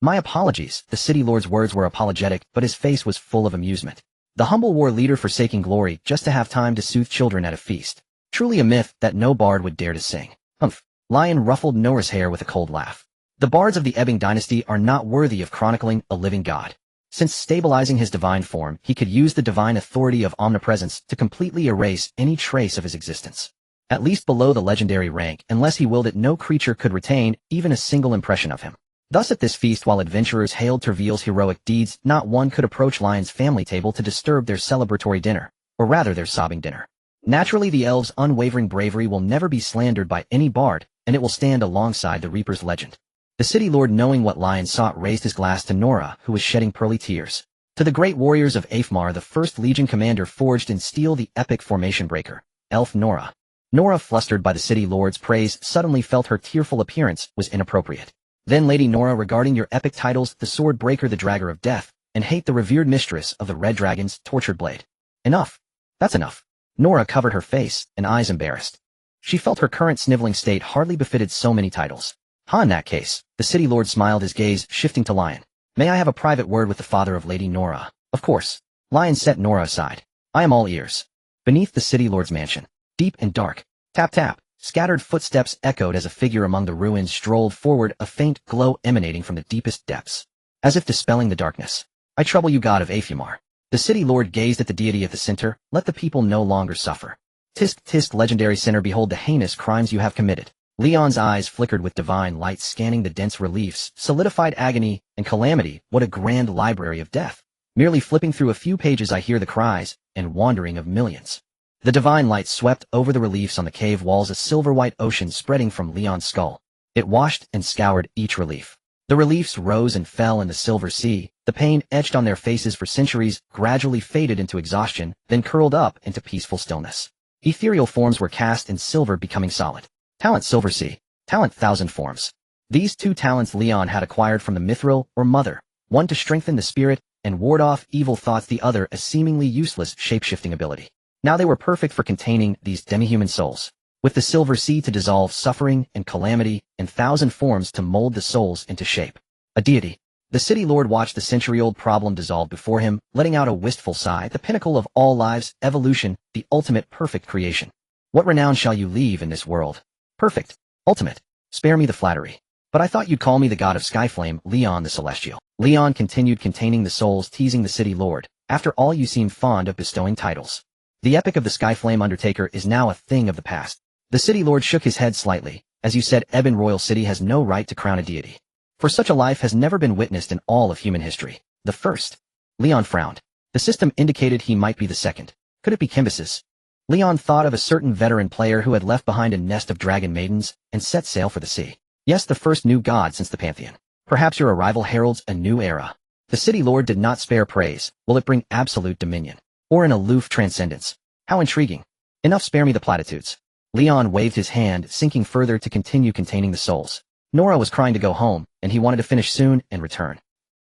My apologies. The city lord's words were apologetic, but his face was full of amusement. The humble war leader forsaking glory just to have time to soothe children at a feast. Truly a myth that no bard would dare to sing. Humph. Lion ruffled Nora's hair with a cold laugh. The bards of the Ebbing dynasty are not worthy of chronicling a living god. Since stabilizing his divine form, he could use the divine authority of omnipresence to completely erase any trace of his existence. At least below the legendary rank, unless he willed it, no creature could retain even a single impression of him. Thus at this feast, while adventurers hailed Terviel's heroic deeds, not one could approach Lion's family table to disturb their celebratory dinner, or rather their sobbing dinner. Naturally, the elves' unwavering bravery will never be slandered by any bard, and it will stand alongside the Reaper's legend. The city lord, knowing what Lion sought, raised his glass to Nora, who was shedding pearly tears. To the great warriors of Afmar, the 1st Legion commander forged in steel, the epic formation breaker, Elf Nora. Nora, flustered by the city lord's praise, suddenly felt her tearful appearance was inappropriate. Then Lady Nora, regarding your epic titles, the sword breaker, the dragger of death, and hate, the revered mistress of the red dragon's tortured blade. Enough. That's enough. Nora covered her face and eyes embarrassed. She felt her current sniveling state hardly befitted so many titles. In that case, the city lord smiled, his gaze shifting to Lion. May I have a private word with the father of Lady Nora? Of course. Lion set Nora aside. I am all ears. Beneath the city lord's mansion, deep and dark, tap tap, scattered footsteps echoed as a figure among the ruins strolled forward, a faint glow emanating from the deepest depths, as if dispelling the darkness. I trouble you, god of Afmar. The city lord gazed at the deity at the center. Let the people no longer suffer. Tisk tisk, legendary sinner, behold the heinous crimes you have committed. Leon's eyes flickered with divine light, scanning the dense reliefs, solidified agony and calamity. What a grand library of death. Merely flipping through a few pages, I hear the cries and wandering of millions. The divine light swept over the reliefs on the cave walls, a silver-white ocean spreading from Leon's skull. It washed and scoured each relief. The reliefs rose and fell in the silver sea. The pain etched on their faces for centuries gradually faded into exhaustion, then curled up into peaceful stillness. Ethereal forms were cast in silver, becoming solid. Talent Silver Sea. Talent Thousand Forms. These 2 talents Leon had acquired from the Mithril, or Mother, one to strengthen the spirit and ward off evil thoughts, the other a seemingly useless shape-shifting ability. Now they were perfect for containing these demi-human souls, with the Silver Sea to dissolve suffering and calamity, and Thousand Forms to mold the souls into shape. A deity. The city lord watched the century-old problem dissolve before him, letting out a wistful sigh. The pinnacle of all lives, evolution, the ultimate perfect creation. What renown shall you leave in this world? Perfect. Ultimate. Spare me the flattery. But I thought you'd call me the god of Skyflame, Leon the Celestial. Leon continued, containing the souls, teasing the city lord. After all, you seem fond of bestowing titles. The epic of the Skyflame Undertaker is now a thing of the past. The city lord shook his head slightly. As you said, Ebon Royal City has no right to crown a deity. For such a life has never been witnessed in all of human history. The first. Leon frowned. The system indicated he might be the second. Could it be Kimbuses? Leon thought of a certain veteran player who had left behind a nest of dragon maidens and set sail for the sea. Yes, the first new god since the Pantheon. Perhaps your arrival heralds a new era. The city lord did not spare praise. Will it bring absolute dominion? Or an aloof transcendence? How intriguing. Enough, spare me the platitudes. Leon waved his hand, sinking further to continue containing the souls. Nora was crying to go home, and he wanted to finish soon and return.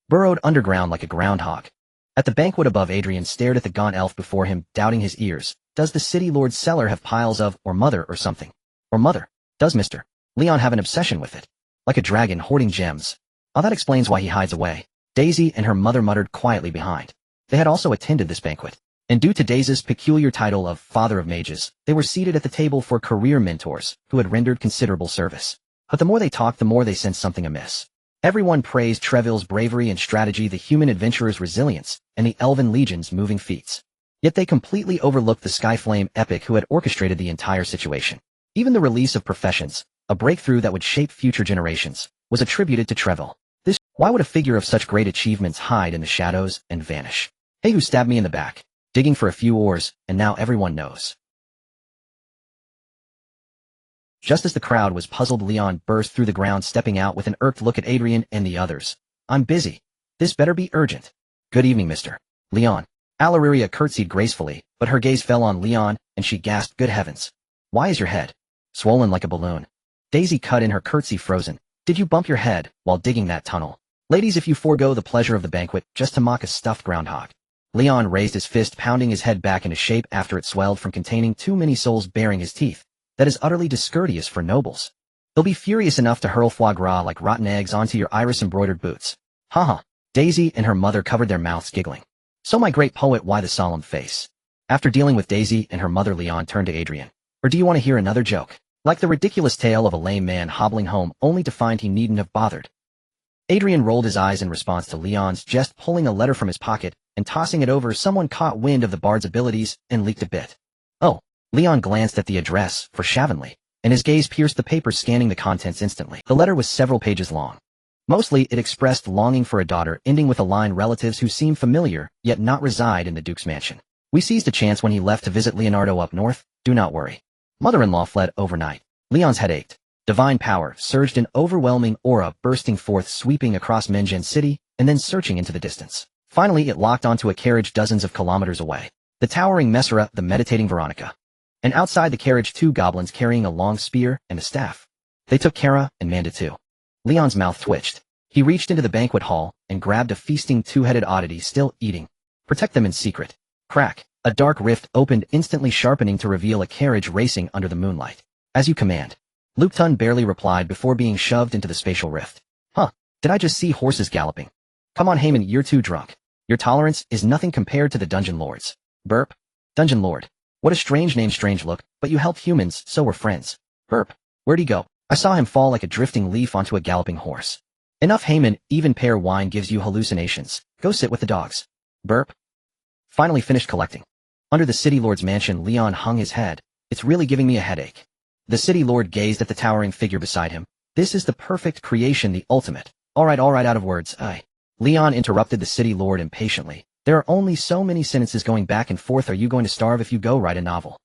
Burrowed underground like a groundhog. At the banquet above, Adrian stared at the gaunt elf before him, doubting his ears. Does the city lord's cellar have piles of, or mother or something? Or mother? Does Mr. Leon have an obsession with it? Like a dragon hoarding gems. Oh, that explains why he hides away. Daisy and her mother muttered quietly behind. They had also attended this banquet. And due to Daisy's peculiar title of Father of Mages, they were seated at the table for career mentors, who had rendered considerable service. But the more they talked, the more they sensed something amiss. Everyone praised Treville's bravery and strategy, the human adventurer's resilience, and the elven legion's moving feats. Yet they completely overlooked the Skyflame epic who had orchestrated the entire situation. Even the release of Professions, a breakthrough that would shape future generations, was attributed to Treville. Why would a figure of such great achievements hide in the shadows and vanish? Hey, who stabbed me in the back? Digging for a few oars, and now everyone knows. Just as the crowd was puzzled, Leon burst through the ground, stepping out with an irked look at Adrian and the others. I'm busy. This better be urgent. Good evening, Mr. Leon. Alaria curtsied gracefully, but her gaze fell on Leon, and she gasped, good heavens. Why is your head swollen like a balloon? Daisy cut in, her curtsy frozen. Did you bump your head while digging that tunnel? Ladies, if you forego the pleasure of the banquet just to mock a stuffed groundhog. Leon raised his fist, pounding his head back into shape after it swelled from containing too many souls baring his teeth. That is utterly discourteous for nobles. They'll be furious enough to hurl foie gras like rotten eggs onto your iris-embroidered boots. Haha. Daisy and her mother covered their mouths, giggling. So my great poet, why the solemn face? After dealing with Daisy and her mother, Leon turned to Adrian. Or do you want to hear another joke? Like the ridiculous tale of a lame man hobbling home only to find he needn't have bothered. Adrian rolled his eyes in response to Leon's jest, pulling a letter from his pocket and tossing it over. Someone caught wind of the bard's abilities and leaked a bit. Oh, Leon glanced at the address forshavaingly, and his gaze pierced the paper, scanning the contents instantly. The letter was several pages long. Mostly, it expressed longing for a daughter, ending with a line, relatives who seem familiar, yet not reside in the Duke's mansion. We seized a chance when he left to visit Leonardo up north, do not worry. Mother-in-law fled overnight. Leon's head ached. Divine power surged, an overwhelming aura bursting forth, sweeping across Minjin City, and then searching into the distance. Finally, it locked onto a carriage dozens of kilometers away. The towering Messera, the meditating Veronica. And outside the carriage, 2 goblins carrying a long spear and a staff. They took Kara and Manda too. Leon's mouth twitched. He reached into the banquet hall and grabbed a feasting 2-headed oddity still eating. Protect them in secret. Crack. A dark rift opened, instantly sharpening to reveal a carriage racing under the moonlight. As you command. Luke Tun barely replied before being shoved into the spatial rift. Huh, did I just see horses galloping? Come on, Heyman, you're too drunk. Your tolerance is nothing compared to the Dungeon Lord's. Burp. Dungeon Lord. What a strange name, strange look, but you help humans, so we're friends. Burp. Where'd he go? I saw him fall like a drifting leaf onto a galloping horse. Enough, Heyman, even pear wine gives you hallucinations. Go sit with the dogs. Burp. Finally finished collecting. Under the City Lord's mansion, Leon hung his head. It's really giving me a headache. The City Lord gazed at the towering figure beside him. This is the perfect creation, the ultimate. All right, out of words, Leon interrupted the City Lord impatiently. There are only so many sentences going back and forth. Are you going to starve if you go write a novel?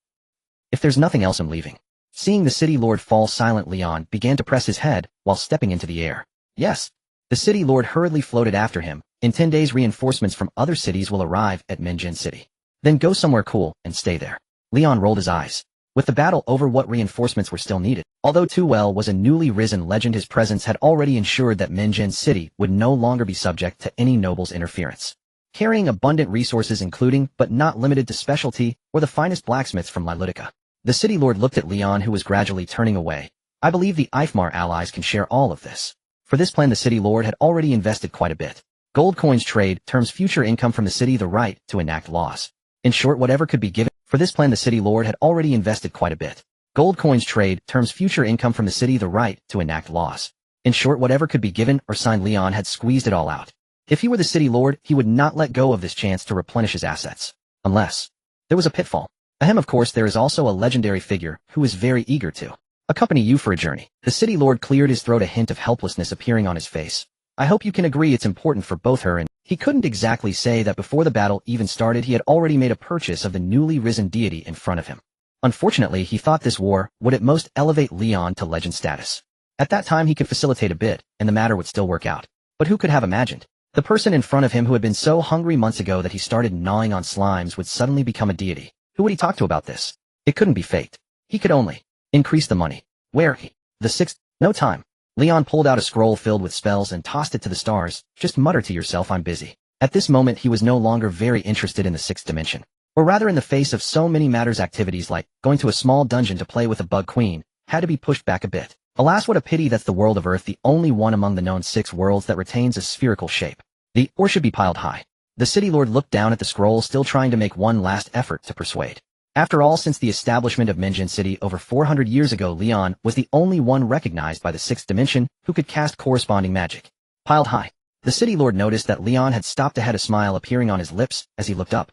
If there's nothing else, I'm leaving. Seeing the City Lord fall silent, Leon began to press his head while stepping into the air. Yes. The City Lord hurriedly floated after him. In 10 days, reinforcements from other cities will arrive at Minjin City. Then go somewhere cool and stay there. Leon rolled his eyes. With the battle over, what reinforcements were still needed? Although Too Well was a newly risen legend, his presence had already ensured that Minjin City would no longer be subject to any noble's interference. Carrying abundant resources, including, but not limited to, specialty, or the finest blacksmiths from Lilutica. The City Lord looked at Leon, who was gradually turning away. I believe the Eifmar allies can share all of this. For this plan, the City Lord had already invested quite a bit. Gold coins trade, terms future income from the city, the right to enact laws. In short, whatever could be given. For this plan, the City Lord had already invested quite a bit. Gold coins trade, terms future income from the city, the right to enact laws. In short, whatever could be given or signed, Leon had squeezed it all out. If he were the City Lord, he would not let go of this chance to replenish his assets. Unless there was a pitfall. Ahem, of course, there is also a legendary figure who is very eager to accompany you for a journey. The City Lord cleared his throat, a hint of helplessness appearing on his face. I hope you can agree it's important for both her and he couldn't exactly say that before the battle even started he had already made a purchase of the newly risen deity in front of him. Unfortunately, he thought this war would at most elevate Leon to legend status. At that time he could facilitate a bit, and the matter would still work out. But who could have imagined? The person in front of him who had been so hungry months ago that he started gnawing on slimes would suddenly become a deity. Who would he talk to about this? It couldn't be faked. He could only increase the money. Where he? The sixth? No time. Leon pulled out a scroll filled with spells and tossed it to the stars. Just mutter to yourself, I'm busy. At this moment he was no longer very interested in the sixth dimension. Or rather, in the face of so many matters, activities like going to a small dungeon to play with a bug queen had to be pushed back a bit. Alas, what a pity that's the world of Earth, the only one among the known 6 worlds that retains a spherical shape. The or should be piled high. The City Lord looked down at the scroll, still trying to make one last effort to persuade. After all, since the establishment of Minjin City over 400 years ago, Leon was the only one recognized by the 6th dimension who could cast corresponding magic. Piled high. The City Lord noticed that Leon had stopped, a smile appearing on his lips as he looked up.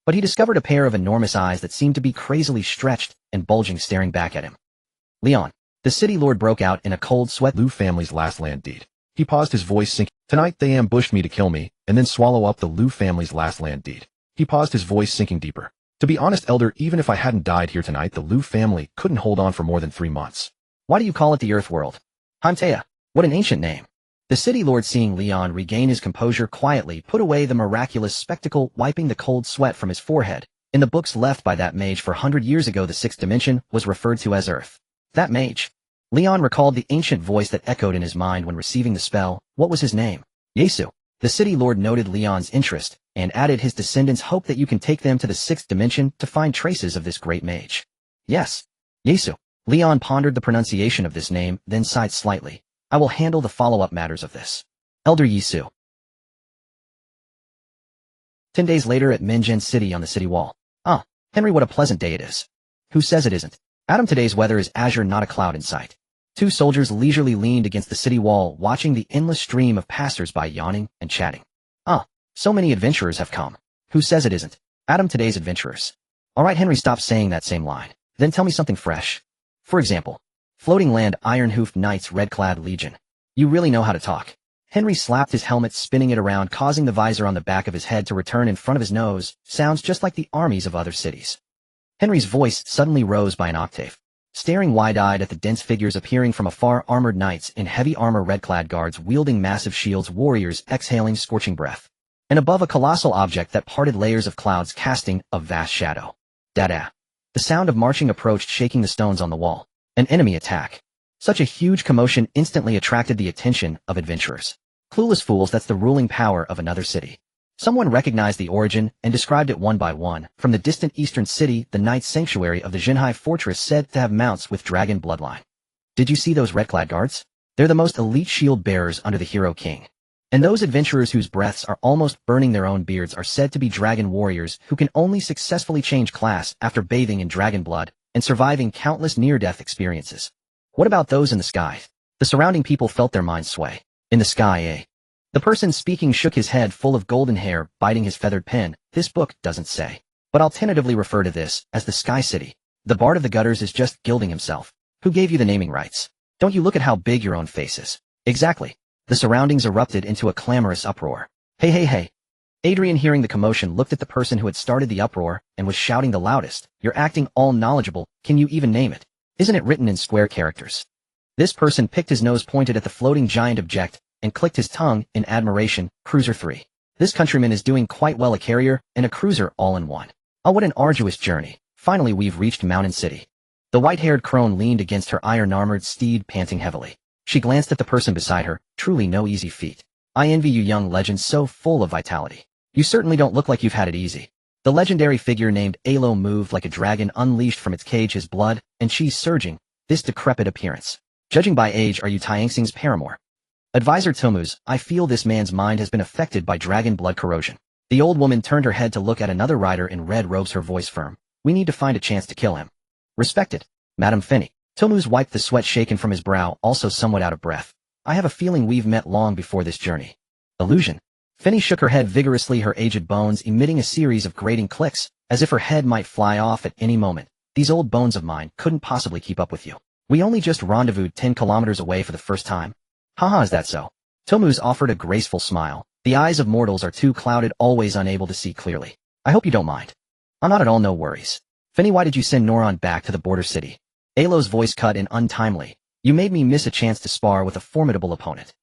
But he discovered a pair of enormous eyes that seemed to be crazily stretched and bulging, staring back at him. Leon. The City Lord broke out in a cold sweat. Liu family's last land deed. He paused, his voice sinking. Tonight they ambushed me to kill me, and then swallow up the Liu family's last land deed. He paused, his voice sinking deeper. To be honest, Elder, even if I hadn't died here tonight, the Liu family couldn't hold on for more than 3 months. Why do you call it the Earth World? Hantea. What an ancient name. The City Lord, seeing Leon regain his composure, quietly put away the miraculous spectacle, wiping the cold sweat from his forehead. In the books left by that mage 400 years ago, the 6th dimension was referred to as Earth. That mage. Leon recalled the ancient voice that echoed in his mind when receiving the spell. What was his name? Yesu. The City Lord noted Leon's interest and added, his descendants hope that you can take them to the 6th dimension to find traces of this great mage. Yes. Yesu. Leon pondered the pronunciation of this name, then sighed slightly. I will handle the follow-up matters of this. Elder Yesu. 10 days later at Minjin City, on the city wall. Ah, Henry, what a pleasant day it is. Who says it isn't? Adam, today's weather is azure, not a cloud in sight. Two soldiers leisurely leaned against the city wall, watching the endless stream of passers-by yawning and chatting. Ah, so many adventurers have come. Who says it isn't? Adam, today's adventurers. All right, Henry, stop saying that same line. Then tell me something fresh. For example, floating land, iron-hoofed knights, red-clad legion. You really know how to talk. Henry slapped his helmet, spinning it around, causing the visor on the back of his head to return in front of his nose. Sounds just like the armies of other cities. Henry's voice suddenly rose by an octave. Staring wide-eyed at the dense figures appearing from afar, armored knights in heavy armor, red-clad guards wielding massive shields, warriors exhaling scorching breath. And above, a colossal object that parted layers of clouds, casting a vast shadow. Da-da. The sound of marching approached, shaking the stones on the wall. An enemy attack. Such a huge commotion instantly attracted the attention of adventurers. Clueless fools, that's the ruling power of another city. Someone recognized the origin and described it one by one. From the distant eastern city, the Knights' sanctuary of the Jinhai fortress, said to have mounts with dragon bloodline. Did you see those red-clad guards? They're the most elite shield bearers under the Hero King. And those adventurers whose breaths are almost burning their own beards are said to be dragon warriors who can only successfully change class after bathing in dragon blood and surviving countless near-death experiences. What about those in the sky? The surrounding people felt their minds sway. In the sky, eh? The person speaking shook his head, full of golden hair, biting his feathered pen. This book doesn't say, but I'll tentatively refer to this as the Sky City. The Bard of the Gutters is just gilding himself. Who gave you the naming rights? Don't you look at how big your own face is? Exactly. The surroundings erupted into a clamorous uproar. Hey, hey, hey. Adrian, hearing the commotion, looked at the person who had started the uproar and was shouting the loudest. You're acting all knowledgeable. Can you even name it? Isn't it written in square characters? This person picked his nose, pointed at the floating giant object, and clicked his tongue in admiration. Cruiser 3. This countryman is doing quite well, a carrier and a cruiser all in one. Oh, what an arduous journey. Finally, we've reached Mountain City. The white-haired crone leaned against her iron-armored steed, panting heavily. She glanced at the person beside her. Truly no easy feat. I envy you, young legend, so full of vitality. You certainly don't look like you've had it easy. The legendary figure named Alo moved like a dragon unleashed from its cage, his blood and chi surging. This decrepit appearance. Judging by age, are you Taengsing's paramour? Advisor Tomuz, I feel this man's mind has been affected by dragon blood corrosion. The old woman turned her head to look at another rider in red robes, her voice firm. We need to find a chance to kill him. Respected, Madame Finney. Tomuz wiped the sweat shaken from his brow, also somewhat out of breath. I have a feeling we've met long before this journey. Illusion. Finney shook her head vigorously, her aged bones emitting a series of grating clicks, as if her head might fly off at any moment. These old bones of mine couldn't possibly keep up with you. We only just rendezvoused 10 kilometers away for the first time. Haha, is that so? Tomuz offered a graceful smile. The eyes of mortals are too clouded, always unable to see clearly. I hope you don't mind. I'm not at all, no worries. Finney, why did you send Noron back to the border city? Alo's voice cut in untimely. You made me miss a chance to spar with a formidable opponent.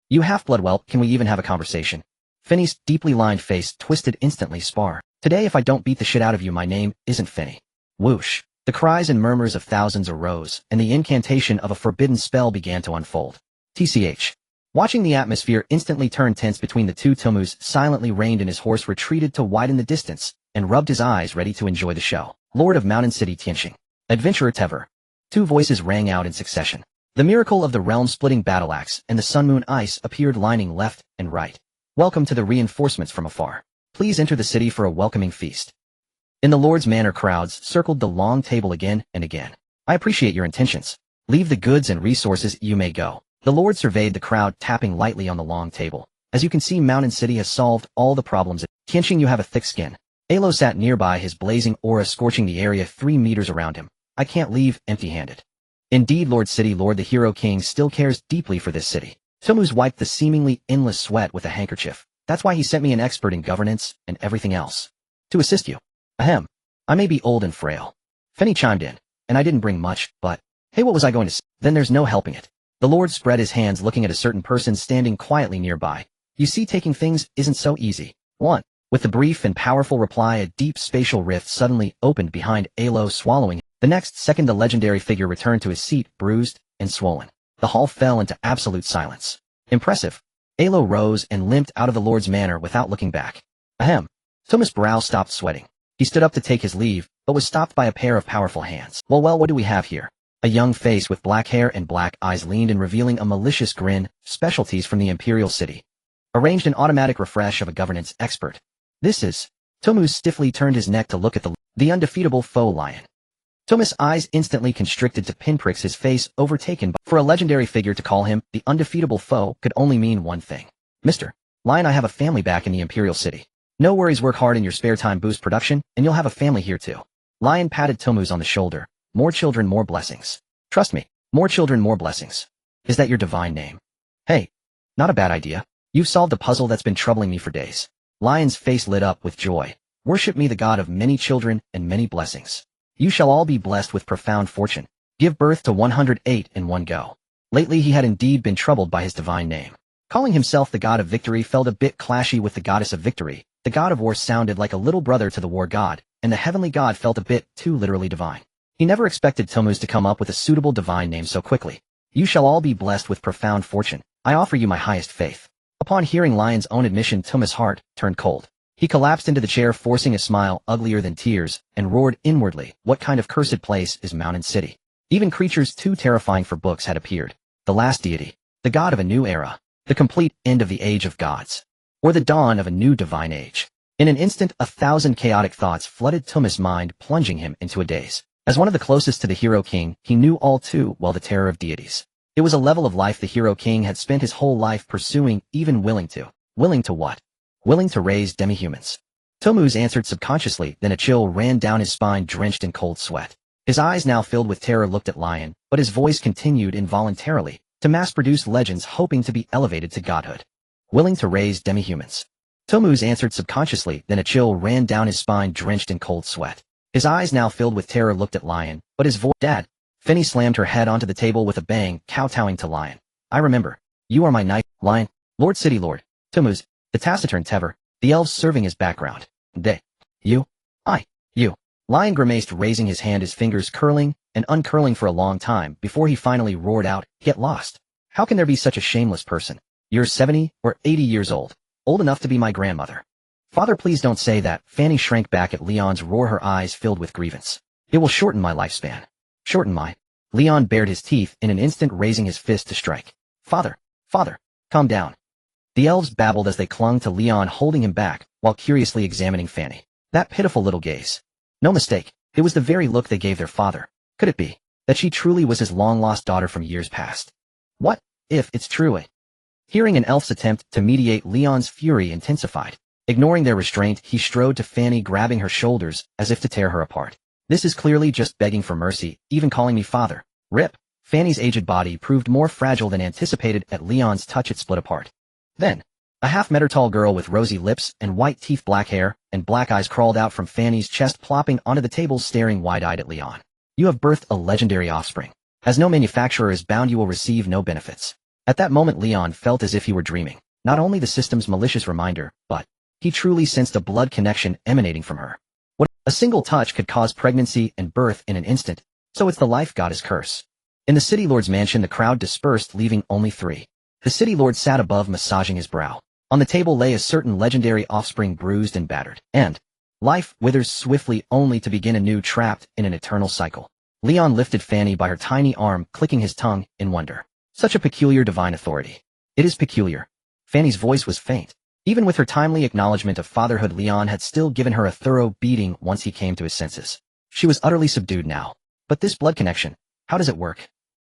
You half-blood whelp, can we even have a conversation? Finney's deeply lined face twisted instantly. Spar. Today if I don't beat the shit out of you, my name isn't Finney. Whoosh. The cries and murmurs of thousands arose, and the incantation of a forbidden spell began to unfold. TCH. Watching the atmosphere instantly turn tense between the two, Tomuz silently reined in his horse, retreated to widen the distance, and rubbed his eyes, ready to enjoy the show. Lord of Mountain City Tianxing. Adventurer Tever. Two voices rang out in succession. The miracle of the realm-splitting battle axe and the sun-moon ice appeared, lining left and right. Welcome to the reinforcements from afar. Please enter the city for a welcoming feast. In the Lord's Manor, crowds circled the long table again and again. I appreciate your intentions. Leave the goods and resources, you may go. The Lord surveyed the crowd, tapping lightly on the long table. As you can see, Mountain City has solved all the problems. Tianxing, you have a thick skin. Alo sat nearby, his blazing aura scorching the area 3 meters around him. I can't leave empty-handed. Indeed, Lord City Lord, the Hero King still cares deeply for this city. Tomuz wiped the seemingly endless sweat with a handkerchief. That's why he sent me an expert in governance and everything else. To assist you. Ahem. I may be old and frail. Finney chimed in. And I didn't bring much, but... Hey, what was I going to say? Then there's no helping it. The Lord spread his hands, looking at a certain person standing quietly nearby. You see, taking things isn't so easy. 1. With the brief and powerful reply, a deep spatial rift suddenly opened behind Alo, swallowing. The next second, the legendary figure returned to his seat, bruised and swollen. The hall fell into absolute silence. Impressive. Alo rose and limped out of the Lord's manor without looking back. Ahem. Tomuz's brow stopped sweating. He stood up to take his leave, but was stopped by a pair of powerful hands. Well, what do we have here? A young face with black hair and black eyes leaned in, revealing a malicious grin. Specialties from the Imperial City. Arranged an automatic refresh of a governance expert. This is... Tomuz stiffly turned his neck to look at the undefeatable foe lion. Thomas' eyes instantly constricted to pinpricks, his face overtaken by. For a legendary figure to call him the undefeatable foe could only mean one thing. Mr. Lion, I have a family back in the Imperial City. No worries, work hard in your spare time, boost production, and you'll have a family here too. Lion patted Tomu's on the shoulder. More children, more blessings. Trust me, more children, more blessings. Is that your divine name? Hey, not a bad idea. You've solved a puzzle that's been troubling me for days. Lion's face lit up with joy. Worship me, the god of many children and many blessings. You shall all be blessed with profound fortune. Give birth to 108 in one go. Lately he had indeed been troubled by his divine name. Calling himself the god of victory felt a bit clashy with the goddess of victory. The god of war sounded like a little brother to the war god, and the heavenly god felt a bit too literally divine. He never expected Tomu's to come up with a suitable divine name so quickly. You shall all be blessed with profound fortune. I offer you my highest faith. Upon hearing Lion's own admission, Tomu's heart turned cold. He collapsed into the chair, forcing a smile uglier than tears, and roared inwardly, what kind of cursed place is Mountain City? Even creatures too terrifying for books had appeared. The last deity. The god of a new era. The complete end of the age of gods. Or the dawn of a new divine age. In an instant, 1,000 chaotic thoughts flooded Tomu's mind, plunging him into a daze. As one of the closest to the Hero King, he knew all too well the terror of deities. It was a level of life the Hero King had spent his whole life pursuing, even willing to. Willing to what? Willing to raise demi-humans. Tomu's answered subconsciously, then a chill ran down his spine, drenched in cold sweat. His eyes now filled with terror looked at Lion, but his voice continued involuntarily, to mass-produce legends hoping to be elevated to godhood. Willing to raise demi-humans. Tomu's answered subconsciously, then a chill ran down his spine, drenched in cold sweat. His eyes now filled with terror looked at Lion, but his voice— Dad! Fanny slammed her head onto the table with a bang, kowtowing to Lion. I remember. You are my knight, Lion. Lord City Lord. Tomu's, the taciturn Tever, the elves serving as background. They. You. I. You. Lion grimaced, raising his hand, his fingers curling and uncurling for a long time before he finally roared out, get lost. How can there be such a shameless person? You're 70 or 80 years old. Old enough to be my grandmother. Father, please don't say that. Fanny shrank back at Leon's roar, her eyes filled with grievance. It will shorten my lifespan. Shorten my. Leon bared his teeth in an instant, raising his fist to strike. Father. Father. Calm down. The elves babbled as they clung to Leon, holding him back, while curiously examining Fanny. That pitiful little gaze. No mistake, it was the very look they gave their father. Could it be that she truly was his long-lost daughter from years past? What if it's true? Hearing an elf's attempt to mediate, Leon's fury intensified. Ignoring their restraint, he strode to Fanny, grabbing her shoulders as if to tear her apart. This is clearly just begging for mercy, even calling me father. Rip. Fanny's aged body proved more fragile than anticipated. At Leon's touch, it split apart. Then, a half-meter-tall girl with rosy lips and white teeth, black hair, and black eyes crawled out from Fanny's chest, plopping onto the table, staring wide-eyed at Leon. You have birthed a legendary offspring. As no manufacturer is bound, you will receive no benefits. At that moment, Leon felt as if he were dreaming. Not only the system's malicious reminder, but he truly sensed a blood connection emanating from her. What a single touch could cause pregnancy and birth in an instant, so it's the life goddess curse. In the City Lord's mansion, the crowd dispersed, leaving only three. The City Lord sat above, massaging his brow. On the table lay a certain legendary offspring, bruised and battered. And life withers swiftly, only to begin anew, trapped in an eternal cycle. Leon lifted Fanny by her tiny arm, clicking his tongue in wonder. Such a peculiar divine authority. It is peculiar. Fanny's voice was faint. Even with her timely acknowledgement of fatherhood, Leon had still given her a thorough beating once he came to his senses. She was utterly subdued now. But this blood connection, how does it work?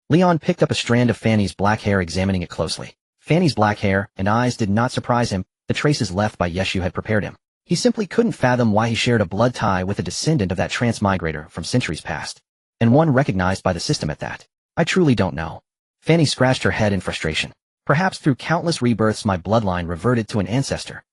Leon picked up a strand of Fanny's black hair, examining it closely. Fanny's black hair and eyes did not surprise him. The traces left by Yeshu had prepared him. He simply couldn't fathom why he shared a blood tie with a descendant of that transmigrator from centuries past. And one recognized by the system at that. I truly don't know. Fanny scratched her head in frustration. Perhaps through countless rebirths my bloodline reverted to an ancestor.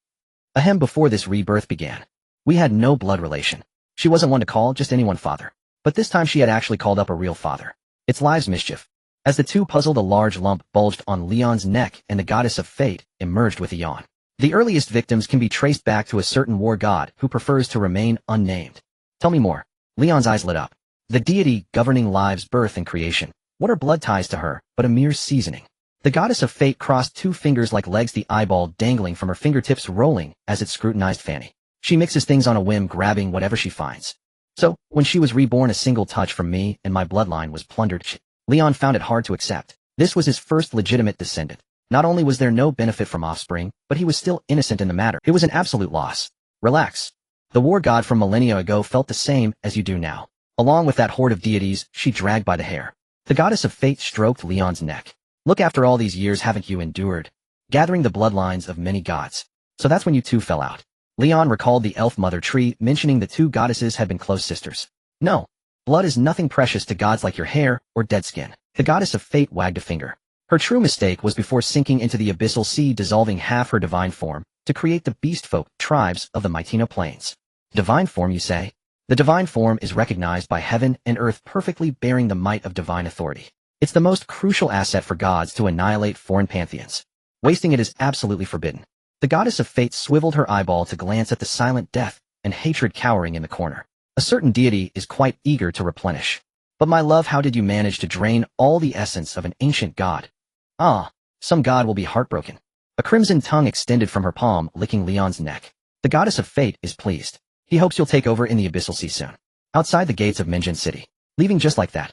Ahem, before this rebirth began, we had no blood relation. She wasn't one to call just anyone father. But this time she had actually called up a real father. It's lives mischief. As the two puzzled, a large lump bulged on Leon's neck, and the goddess of fate emerged with a yawn. The earliest victims can be traced back to a certain war god who prefers to remain unnamed. Tell me more. Leon's eyes lit up. The deity governing lives, birth, and creation. What are blood ties to her but a mere seasoning? The goddess of fate crossed two fingers like legs, the eyeball dangling from her fingertips, rolling as it scrutinized Fanny. She mixes things on a whim, grabbing whatever she finds. So, when she was reborn, a single touch from me and my bloodline was plundered. Leon found it hard to accept. This was his first legitimate descendant. Not only was there no benefit from offspring, but he was still innocent in the matter. It was an absolute loss. Relax. The war god from millennia ago felt the same as you do now. Along with that horde of deities, she dragged by the hair. The goddess of fate stroked Leon's neck. Look, after all these years haven't you endured? Gathering the bloodlines of many gods. So that's when you two fell out. Leon recalled the elf mother tree, mentioning the two goddesses had been close sisters. No. Blood is nothing precious to gods like your hair or dead skin. The goddess of fate wagged a finger. Her true mistake was before sinking into the abyssal sea, dissolving half her divine form to create the beast folk tribes of the Mytina Plains. Divine form, you say? The divine form is recognized by heaven and earth, perfectly bearing the might of divine authority. It's the most crucial asset for gods to annihilate foreign pantheons. Wasting it is absolutely forbidden. The goddess of fate swiveled her eyeball to glance at the silent death and hatred cowering in the corner. A certain deity is quite eager to replenish. But my love, how did you manage to drain all the essence of an ancient god? Ah, some god will be heartbroken. A crimson tongue extended from her palm, licking Leon's neck. The goddess of fate is pleased. He hopes you'll take over in the abyssal sea soon. Outside the gates of Minjin City. Leaving just like that.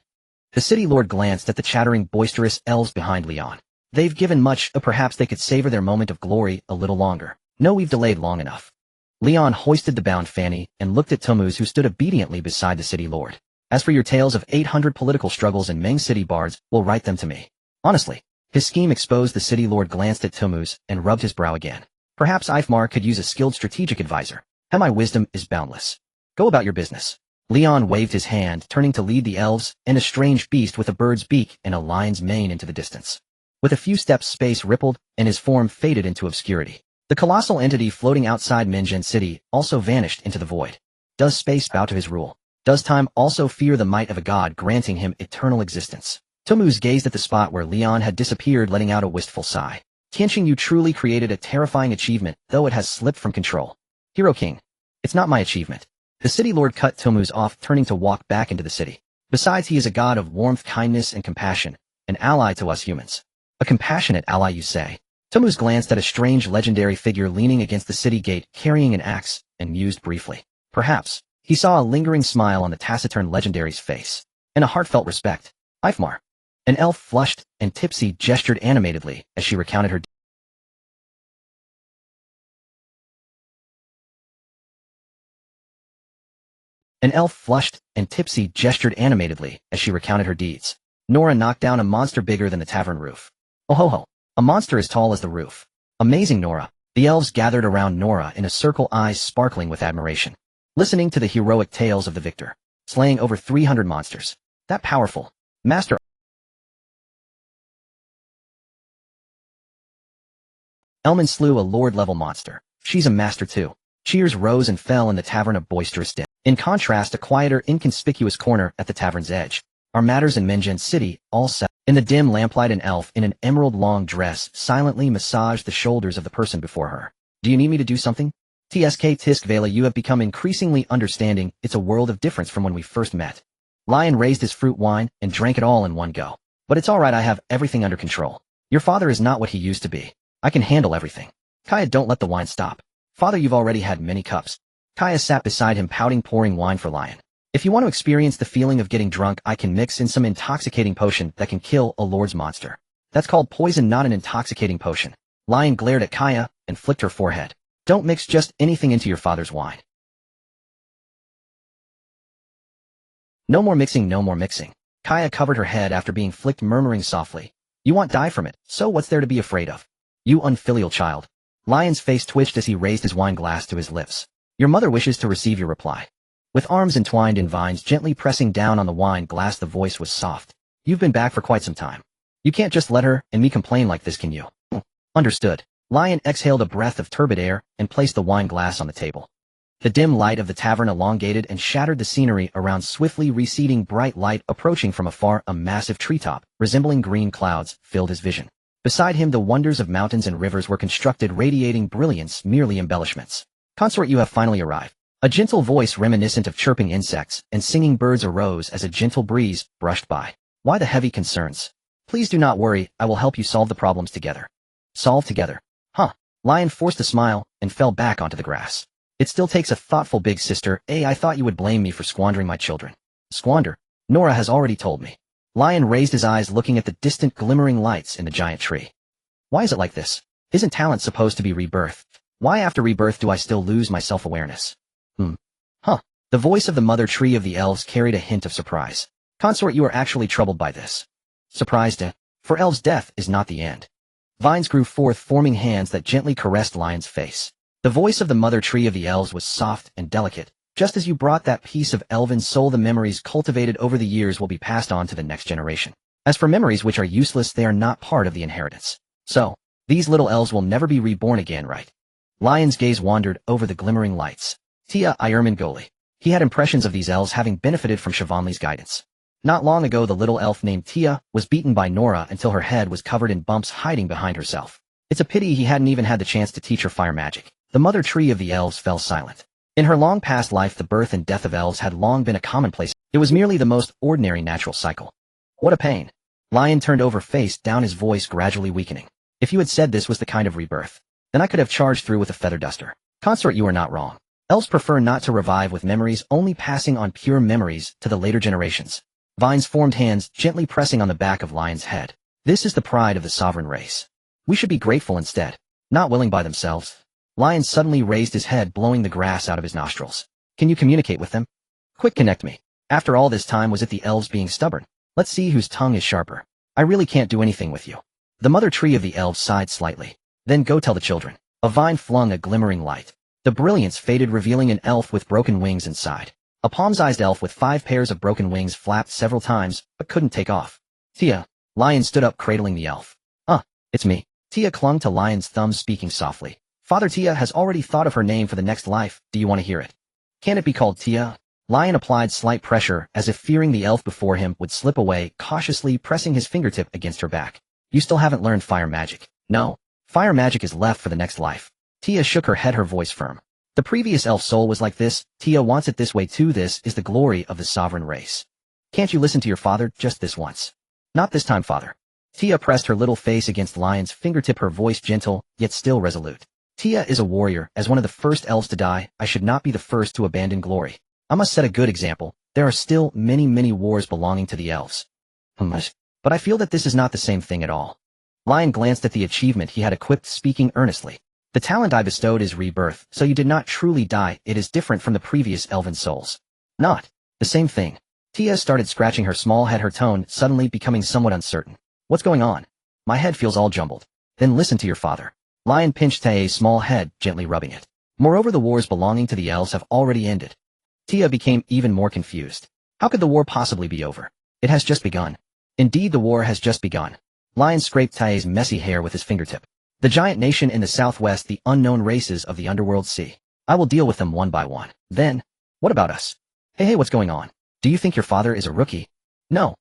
The city lord glanced at the chattering, boisterous elves behind Leon. They've given much, perhaps they could savor their moment of glory a little longer. No, we've delayed long enough. Leon hoisted the bound fanny and looked at Tumuz, who stood obediently beside the city lord. As for your tales of 800 political struggles in Meng City bards, well, write them to me. Honestly. His scheme exposed. The city lord glanced at Tumuz and rubbed his brow again. Perhaps Ifmar could use a skilled strategic advisor. And my wisdom is boundless. Go about your business. Leon waved his hand, turning to lead the elves and a strange beast with a bird's beak and a lion's mane into the distance. With a few steps, space rippled, and his form faded into obscurity. The colossal entity floating outside Minjin City also vanished into the void. Does space bow to his rule? Does time also fear the might of a god, granting him eternal existence? Tumuz gazed at the spot where Leon had disappeared, letting out a wistful sigh. Kenshin, you truly created a terrifying achievement, though it has slipped from control. Hero King. It's not my achievement. The city lord cut Tumuz off, turning to walk back into the city. Besides, he is a god of warmth, kindness, and compassion, an ally to us humans. A compassionate ally, you say? Tumuz glanced at a strange legendary figure leaning against the city gate, carrying an axe, and mused briefly. Perhaps. He saw a lingering smile on the taciturn legendary's face. And a heartfelt respect. Ifmar. An elf, flushed and tipsy, gestured animatedly as she recounted her deeds. Nora knocked down a monster bigger than the tavern roof. Oh ho ho. A monster as tall as the roof. Amazing, Nora. The elves gathered around Nora in a circle, eyes sparkling with admiration. Listening to the heroic tales of the victor. Slaying over 300 monsters. That powerful. Master Elman slew a lord-level monster. She's a master too. Cheers rose and fell in the tavern, a boisterous din. In contrast, a quieter, inconspicuous corner at the tavern's edge. Our matters in Minjin City, all set. In the dim lamplight, an elf in an emerald-long dress silently massaged the shoulders of the person before her. Do you need me to do something? Tsk Tisk Vela, you have become increasingly understanding. It's a world of difference from when we first met. Lion raised his fruit wine and drank it all in one go. But it's alright, I have everything under control. Your father is not what he used to be. I can handle everything. Kaya, don't let the wine stop. Father, you've already had many cups. Kaya sat beside him, pouting, pouring wine for Lion. If you want to experience the feeling of getting drunk, I can mix in some intoxicating potion that can kill a lord's monster. That's called poison, not an intoxicating potion. Lion glared at Kaya and flicked her forehead. Don't mix just anything into your father's wine. No more mixing, no more mixing. Kaya covered her head after being flicked, murmuring softly. You want die from it, so what's there to be afraid of? You unfilial child. Lion's face twitched as he raised his wine glass to his lips. Your mother wishes to receive your reply. With arms entwined in vines gently pressing down on the wine glass, the voice was soft. You've been back for quite some time. You can't just let her and me complain like this, can you? Understood. Lion exhaled a breath of turbid air and placed the wine glass on the table. The dim light of the tavern elongated and shattered the scenery around, swiftly receding bright light approaching from afar. A massive treetop, resembling green clouds, filled his vision. Beside him, the wonders of mountains and rivers were constructed, radiating brilliance, merely embellishments. Consort, you have finally arrived. A gentle voice reminiscent of chirping insects and singing birds arose as a gentle breeze brushed by. Why the heavy concerns? Please do not worry, I will help you solve the problems together. Solve together. Huh. Lion forced a smile and fell back onto the grass. It still takes a thoughtful big sister. I thought you would blame me for squandering my children. Squander? Nora has already told me. Lion raised his eyes, looking at the distant glimmering lights in the giant tree. Why is it like this? Isn't talent supposed to be rebirthed? Why after rebirth do I still lose my self-awareness? Huh. The voice of the mother tree of the elves carried a hint of surprise. Consort, you are actually troubled by this. Surprised, eh? For elves, death is not the end. Vines grew forth, forming hands that gently caressed Lion's face. The voice of the mother tree of the elves was soft and delicate. Just as you brought that piece of elven soul, the memories cultivated over the years will be passed on to the next generation. As for memories which are useless, they are not part of the inheritance. So, these little elves will never be reborn again, right? Lion's gaze wandered over the glimmering lights. Tia Irmingoli. He had impressions of these elves having benefited from Siobhan's guidance. Not long ago, the little elf named Tia was beaten by Nora until her head was covered in bumps, hiding behind herself. It's a pity he hadn't even had the chance to teach her fire magic. The mother tree of the elves fell silent. In her long past life, the birth and death of elves had long been a commonplace. It was merely the most ordinary natural cycle. What a pain. Lion turned over face down, his voice gradually weakening. If you had said this was the kind of rebirth, then I could have charged through with a feather duster. Consort, you are not wrong. Elves prefer not to revive with memories, only passing on pure memories to the later generations. Vines formed hands, gently pressing on the back of Lion's head. This is the pride of the sovereign race. We should be grateful instead. Not willing by themselves. Lion suddenly raised his head, blowing the grass out of his nostrils. Can you communicate with them? Quick, connect me. After all this time, was it the elves being stubborn? Let's see whose tongue is sharper. I really can't do anything with you. The mother tree of the elves sighed slightly. Then go tell the children. A vine flung a glimmering light. The brilliance faded, revealing an elf with broken wings inside. A palm-sized elf with 5 pairs of broken wings flapped several times, but couldn't take off. Tia. Lion stood up, cradling the elf. It's me. Tia clung to Lion's thumb, speaking softly. Father, Tia has already thought of her name for the next life. Do you want to hear it? Can it be called Tia? Lion applied slight pressure, as if fearing the elf before him would slip away, cautiously pressing his fingertip against her back. You still haven't learned fire magic. No. Fire magic is left for the next life. Tia shook her head, her voice firm. The previous elf soul was like this. Tia wants it this way too. This is the glory of the sovereign race. Can't you listen to your father just this once? Not this time, father. Tia pressed her little face against Lion's fingertip, her voice gentle, yet still resolute. Tia is a warrior. As one of the first elves to die, I should not be the first to abandon glory. I must set a good example. There are still many, many wars belonging to the elves. But I feel that this is not the same thing at all. Lion glanced at the achievement he had equipped, speaking earnestly. The talent I bestowed is rebirth, so you did not truly die. It is different from the previous elven souls. Not the same thing. Tia started scratching her small head, her tone suddenly becoming somewhat uncertain. What's going on? My head feels all jumbled. Then listen to your father. Lion pinched Tia's small head, gently rubbing it. Moreover, the wars belonging to the elves have already ended. Tia became even more confused. How could the war possibly be over? It has just begun. Indeed, the war has just begun. Lion scraped Tia's messy hair with his fingertip. The giant nation in the southwest, the unknown races of the underworld sea. I will deal with them one by one. Then, what about us? Hey, what's going on? Do you think your father is a rookie? No.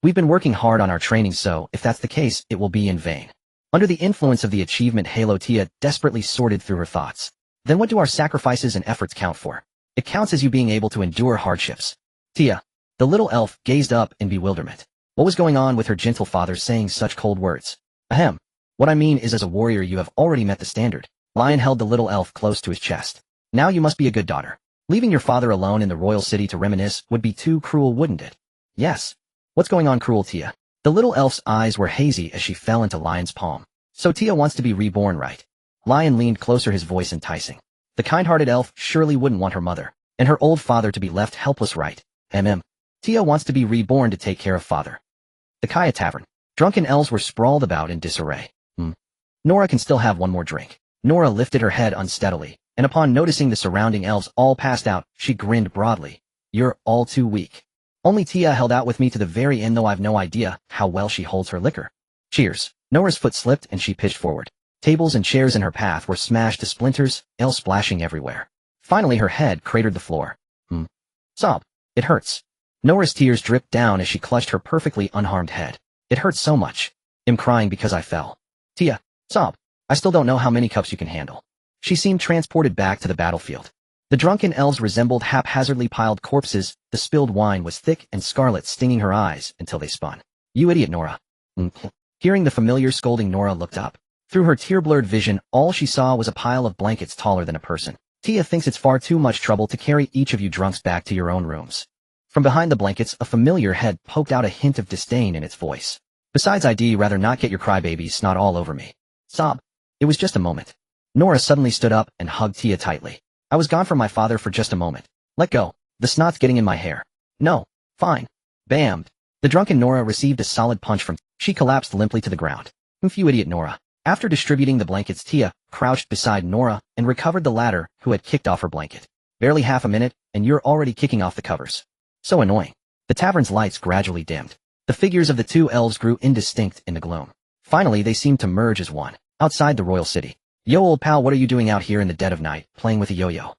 We've been working hard on our training, so if that's the case, it will be in vain. Under the influence of the achievement halo, Tia desperately sorted through her thoughts. Then what do our sacrifices and efforts count for? It counts as you being able to endure hardships. Tia. The little elf gazed up in bewilderment. What was going on with her gentle father saying such cold words? Ahem. What I mean is, as a warrior, you have already met the standard. Lion held the little elf close to his chest. Now you must be a good daughter. Leaving your father alone in the royal city to reminisce would be too cruel, wouldn't it? Yes. What's going on, cruel Tia? The little elf's eyes were hazy as she fell into Lion's palm. So Tia wants to be reborn, right? Lion leaned closer, his voice enticing. The kind-hearted elf surely wouldn't want her mother and her old father to be left helpless, right? Tia wants to be reborn to take care of father. The Kaya Tavern. Drunken elves were sprawled about in disarray. Nora can still have one more drink. Nora lifted her head unsteadily, and upon noticing the surrounding elves all passed out, she grinned broadly. You're all too weak. Only Tia held out with me to the very end, though I've no idea how well she holds her liquor. Cheers. Nora's foot slipped and she pitched forward. Tables and chairs in her path were smashed to splinters, ale splashing everywhere. Finally her head cratered the floor. Sob. It hurts. Nora's tears dripped down as she clutched her perfectly unharmed head. It hurts so much. I'm crying because I fell. Tia. Sob. I still don't know how many cups you can handle. She seemed transported back to the battlefield. The drunken elves resembled haphazardly piled corpses. The spilled wine was thick and scarlet, stinging her eyes until they spun. You idiot, Nora. Hearing the familiar scolding, Nora looked up. Through her tear-blurred vision, all she saw was a pile of blankets taller than a person. Tia thinks it's far too much trouble to carry each of you drunks back to your own rooms. From behind the blankets, a familiar head poked out, a hint of disdain in its voice. Besides, I'd rather not get your crybaby snot all over me. Sob. It was just a moment. Nora suddenly stood up and hugged Tia tightly. I was gone from my father for just a moment. Let go. The snot's getting in my hair. No. Fine. Bam. The drunken Nora received a solid punch from. She collapsed limply to the ground. You idiot, Nora. After distributing the blankets, Tia crouched beside Nora and recovered the latter, who had kicked off her blanket. Barely half a minute, and you're already kicking off the covers. So annoying. The tavern's lights gradually dimmed. The figures of the two elves grew indistinct in the gloom. Finally, they seemed to merge as one. Outside the royal city. Yo, old pal, what are you doing out here in the dead of night, playing with a yo-yo?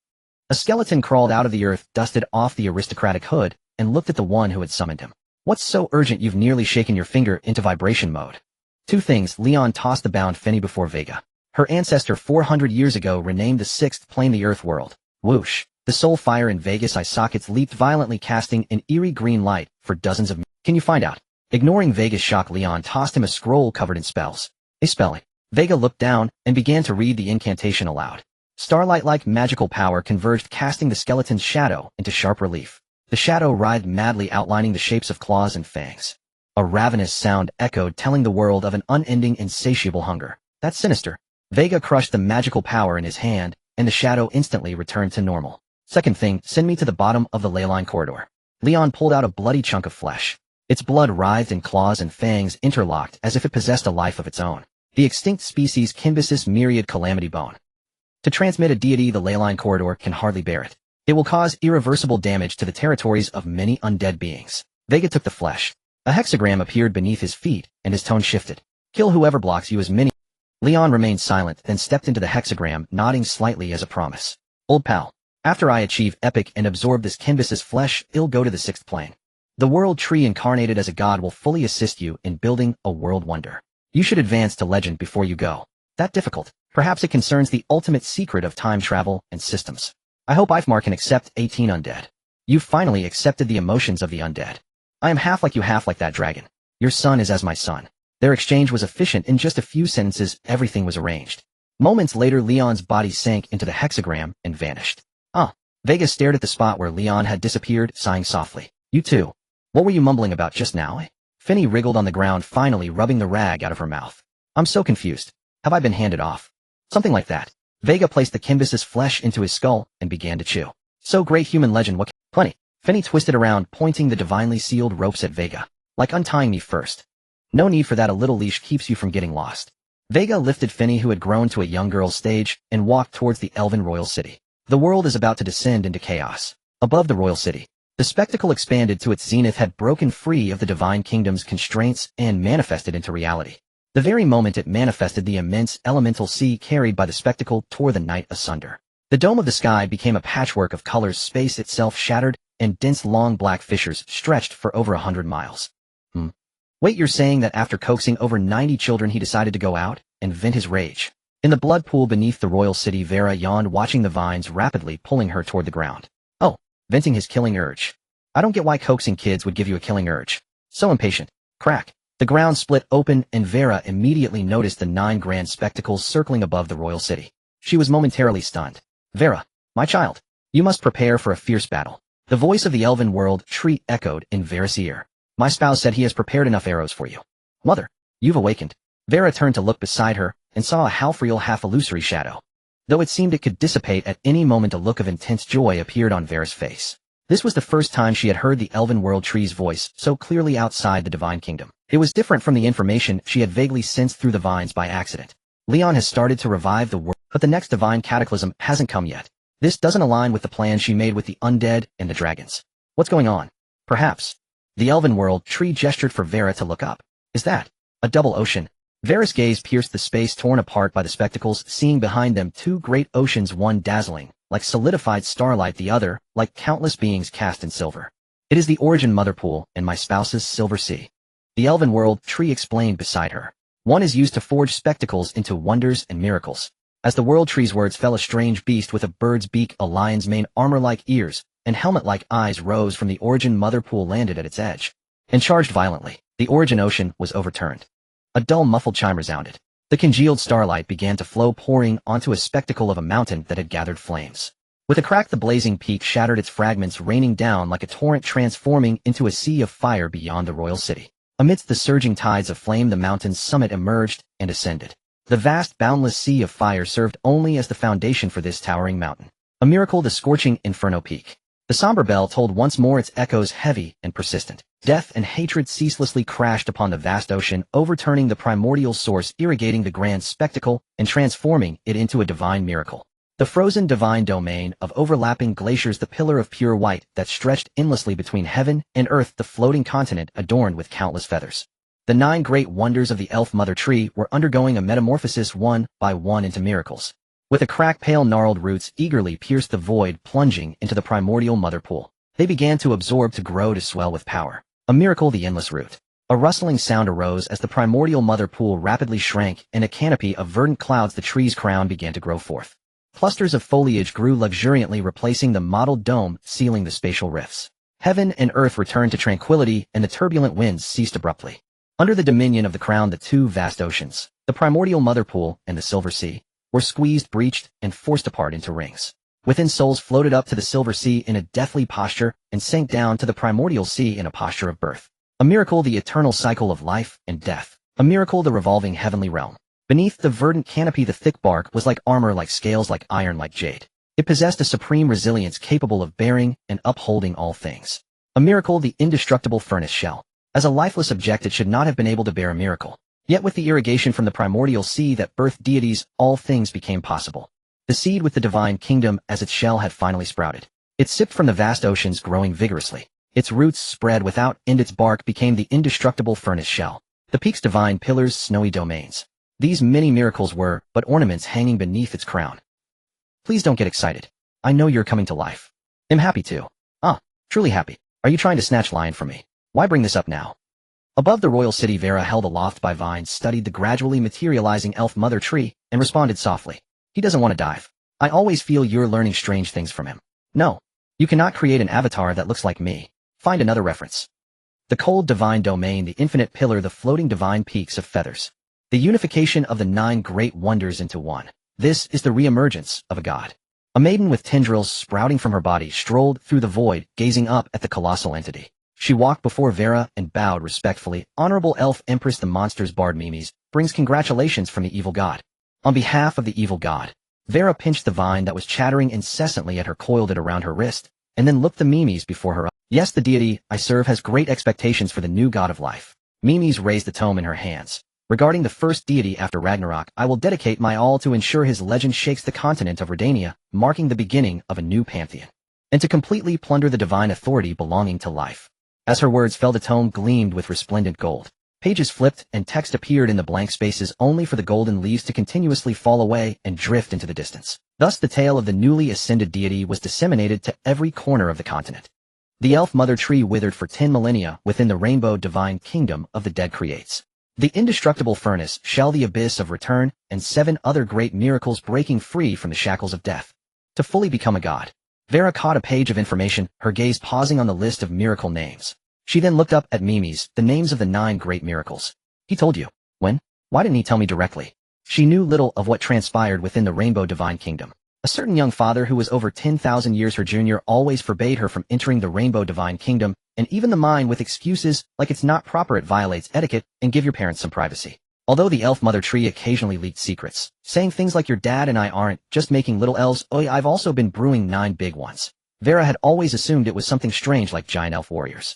A skeleton crawled out of the earth, dusted off the aristocratic hood, and looked at the one who had summoned him. What's so urgent you've nearly shaken your finger into vibration mode? Two things. Leon tossed the bound Finny before Vega. Her ancestor 400 years ago renamed the sixth plane the Earth world. Whoosh. The soul fire in Vega's eye sockets leaped violently, casting an eerie green light for dozens of. Can you find out? Ignoring Vega's shock, Leon tossed him a scroll covered in spells. A spelling. Vega looked down and began to read the incantation aloud. Starlight-like magical power converged, casting the skeleton's shadow into sharp relief. The shadow writhed madly, outlining the shapes of claws and fangs. A ravenous sound echoed, telling the world of an unending, insatiable hunger. That's sinister. Vega crushed the magical power in his hand, and the shadow instantly returned to normal. Second thing, send me to the bottom of the ley line corridor. Leon pulled out a bloody chunk of flesh. Its blood writhed in claws and fangs interlocked as if it possessed a life of its own. The extinct species Kimbisis myriad calamity bone. To transmit a deity, the ley line corridor can hardly bear it. It will cause irreversible damage to the territories of many undead beings. Vega took the flesh. A hexagram appeared beneath his feet, and his tone shifted. Kill whoever blocks you as many. Leon remained silent, then stepped into the hexagram, nodding slightly as a promise. Old pal. After I achieve epic and absorb this Kimbisis flesh, I'll go to the sixth plane. The world tree incarnated as a god will fully assist you in building a world wonder. You should advance to legend before you go. That difficult. Perhaps it concerns the ultimate secret of time travel and systems. I hope Ifmar can accept 18 undead. You've finally accepted the emotions of the undead. I am half like you, half like that dragon. Your son is as my son. Their exchange was efficient. In just a few sentences, everything was arranged. Moments later, Leon's body sank into the hexagram and vanished. Vega stared at the spot where Leon had disappeared, sighing softly. You too. What were you mumbling about just now? Finny wriggled on the ground, finally rubbing the rag out of her mouth. I'm so confused. Have I been handed off? Something like that. Vega placed the Kimbisis flesh into his skull and began to chew. So great human legend, what? Plenty. Finny twisted around, pointing the divinely sealed ropes at Vega. Like untying me first. No need for that, a little leash keeps you from getting lost. Vega lifted Finny, who had grown to a young girl's stage, and walked towards the elven royal city. The world is about to descend into chaos. Above the royal city, the spectacle expanded to its zenith, had broken free of the divine kingdom's constraints and manifested into reality. The very moment it manifested, the immense elemental sea carried by the spectacle tore the night asunder. The dome of the sky became a patchwork of colors, space itself shattered, and dense long black fissures stretched for over 100 miles. Wait, you're saying that after coaxing over 90 children he decided to go out and vent his rage? In the blood pool beneath the royal city, Vera yawned, watching the vines rapidly pulling her toward the ground. Oh, venting his killing urge. I don't get why coaxing kids would give you a killing urge. So impatient. Crack. The ground split open, and Vera immediately noticed the 9 grand spectacles circling above the royal city. She was momentarily stunned. Vera, my child, you must prepare for a fierce battle. The voice of the elven world tree echoed in Vera's ear. My spouse said he has prepared enough arrows for you. Mother, you've awakened. Vera turned to look beside her and saw a half-real, half-illusory shadow. Though it seemed it could dissipate at any moment, a look of intense joy appeared on Vera's face. This was the first time she had heard the elven world tree's voice so clearly outside the divine kingdom. It was different from the information she had vaguely sensed through the vines by accident. Leon has started to revive the world, but the next divine cataclysm hasn't come yet. This doesn't align with the plan she made with the undead and the dragons. What's going on? Perhaps. The elven world tree gestured for Vera to look up. Is that a double ocean? Vera's gaze pierced the space torn apart by the spectacles, seeing behind them 2 great oceans, one dazzling, like solidified starlight, the other, like countless beings cast in silver. It is the origin mother pool and my spouse's silver sea. The elven world tree explained beside her. One is used to forge spectacles into wonders and miracles. As the world tree's words fell, a strange beast with a bird's beak, a lion's mane, armor-like ears, and helmet-like eyes rose from the origin mother pool, landed at its edge, and charged violently. The origin ocean was overturned. A dull muffled chime resounded. The congealed starlight began to flow, pouring onto a spectacle of a mountain that had gathered flames. With a crack, the blazing peak shattered, its fragments raining down like a torrent, transforming into a sea of fire beyond the royal city. Amidst the surging tides of flame, the mountain's summit emerged and ascended. The vast, boundless sea of fire served only as the foundation for this towering mountain. A miracle, the scorching inferno peak. The somber bell tolled once more, its echoes heavy and persistent. Death and hatred ceaselessly crashed upon the vast ocean, overturning the primordial source, irrigating the grand spectacle, and transforming it into a divine miracle. The frozen divine domain of overlapping glaciers, the pillar of pure white that stretched endlessly between heaven and earth, the floating continent adorned with countless feathers. The 9 great wonders of the elf mother tree were undergoing a metamorphosis one by one into miracles. With a crack, pale gnarled roots eagerly pierced the void, plunging into the primordial mother pool. They began to absorb, to grow, to swell with power. A miracle, the endless root. A rustling sound arose as the primordial mother pool rapidly shrank, and a canopy of verdant clouds, the tree's crown, began to grow forth. Clusters of foliage grew luxuriantly, replacing the mottled dome, sealing the spatial rifts. Heaven and earth returned to tranquility, and the turbulent winds ceased abruptly. Under the dominion of the crown, the 2 vast oceans, the primordial mother pool and the silver sea, were squeezed, breached, and forced apart into rings. Within, souls floated up to the silver sea in a deathly posture and sank down to the primordial sea in a posture of birth. A miracle, the eternal cycle of life and death. A miracle, the revolving heavenly realm. Beneath the verdant canopy, the thick bark was like armor, like scales, like iron, like jade. It possessed a supreme resilience capable of bearing and upholding all things. A miracle, the indestructible furnace shell. As a lifeless object, it should not have been able to bear a miracle. Yet with the irrigation from the primordial sea that birthed deities, all things became possible. The seed with the divine kingdom as its shell had finally sprouted. It sipped from the vast oceans, growing vigorously. Its roots spread without end, its bark became the indestructible furnace shell. The peak's divine pillars, snowy domains. These many miracles were but ornaments hanging beneath its crown. Please don't get excited. I know you're coming to life. I'm happy too. Truly happy. Are you trying to snatch lion from me? Why bring this up now? Above the royal city, Vera, held aloft by vines, studied the gradually materializing elf mother tree, and responded softly. He doesn't want to dive. I always feel you're learning strange things from him. No. You cannot create an avatar that looks like me. Find another reference. The cold divine domain, the infinite pillar, the floating divine peaks of feathers. The unification of the 9 great wonders into one. This is the re-emergence of a god. A maiden with tendrils sprouting from her body strolled through the void, gazing up at the colossal entity. She walked before Vera and bowed respectfully. Honorable Elf Empress, the monster's bard Mimes brings congratulations from the evil god. On behalf of the evil god, Vera pinched the vine that was chattering incessantly at her, coiled it around her wrist, and then looked the Mimes before her. Yes, the deity I serve has great expectations for the new god of life. Mimes raised the tome in her hands. Regarding the first deity after Ragnarok, I will dedicate my all to ensure his legend shakes the continent of Redania, marking the beginning of a new pantheon, and to completely plunder the divine authority belonging to life. As her words fell, the tome gleamed with resplendent gold. Pages flipped and text appeared in the blank spaces, only for the golden leaves to continuously fall away and drift into the distance. Thus the tale of the newly ascended deity was disseminated to every corner of the continent. The elf mother tree withered for 10 millennia within the rainbow divine kingdom of the dead creates. The indestructible furnace shell, the abyss of return, and 7 other great miracles breaking free from the shackles of death. To fully become a god. Vera caught a page of information, her gaze pausing on the list of miracle names. She then looked up at Mimes, the names of the 9 great miracles. He told you. When? Why didn't he tell me directly? She knew little of what transpired within the rainbow divine kingdom. A certain young father who was over 10,000 years her junior always forbade her from entering the rainbow divine kingdom, and even the mine, with excuses like it's not proper, it violates etiquette, and give your parents some privacy. Although the elf mother tree occasionally leaked secrets, saying things like your dad and I aren't just making little elves, I've also been brewing 9 big ones. Vera had always assumed it was something strange like giant elf warriors.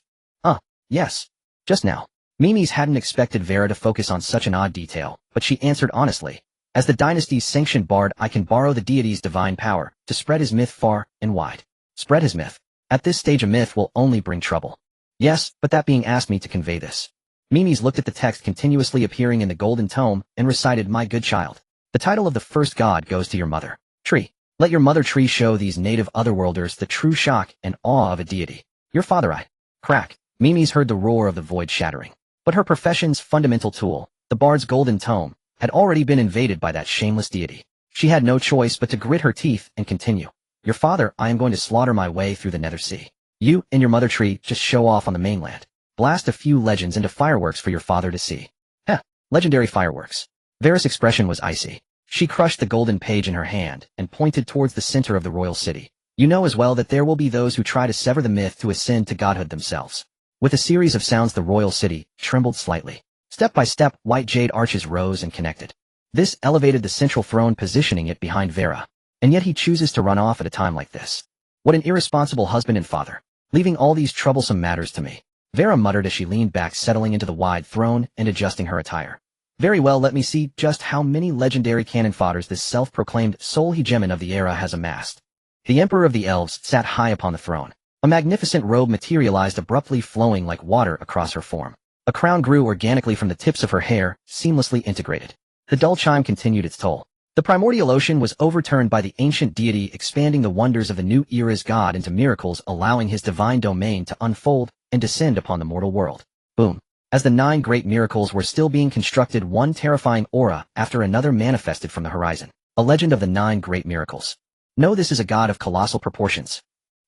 Yes. Just now. Mimes hadn't expected Vera to focus on such an odd detail, but she answered honestly. As the dynasty's sanctioned bard, I can borrow the deity's divine power to spread his myth far and wide. Spread his myth. At this stage, a myth will only bring trouble. Yes, but that being asked me to convey this. Mimes looked at the text continuously appearing in the golden tome and recited, my good child. The title of the first god goes to your mother tree. Let your mother tree show these native otherworlders the true shock and awe of a deity. Your father I. Crack. Mimes heard the roar of the void shattering. But her profession's fundamental tool, the bard's golden tome, had already been invaded by that shameless deity. She had no choice but to grit her teeth and continue. Your father, I am going to slaughter my way through the nether sea. You and your mother tree just show off on the mainland. Blast a few legends into fireworks for your father to see. Legendary fireworks. Vera's expression was icy. She crushed the golden page in her hand and pointed towards the center of the royal city. You know as well that there will be those who try to sever the myth to ascend to godhood themselves. With a series of sounds, the royal city trembled slightly. Step by step, white jade arches rose and connected. This elevated the central throne, positioning it behind Vera. And yet he chooses to run off at a time like this. What an irresponsible husband and father, leaving all these troublesome matters to me. Vera muttered as she leaned back, settling into the wide throne and adjusting her attire. Very well, let me see just how many legendary cannon fodders this self-proclaimed sole hegemon of the era has amassed. The Emperor of the Elves sat high upon the throne. A magnificent robe materialized abruptly, flowing like water across her form. A crown grew organically from the tips of her hair, seamlessly integrated. The dull chime continued its toll. The primordial ocean was overturned by the ancient deity, expanding the wonders of the new era's god into miracles, allowing his divine domain to unfold and descend upon the mortal world. Boom. As the 9 great miracles were still being constructed, one terrifying aura after another manifested from the horizon. A legend of the 9 great miracles. No, this is a god of colossal proportions.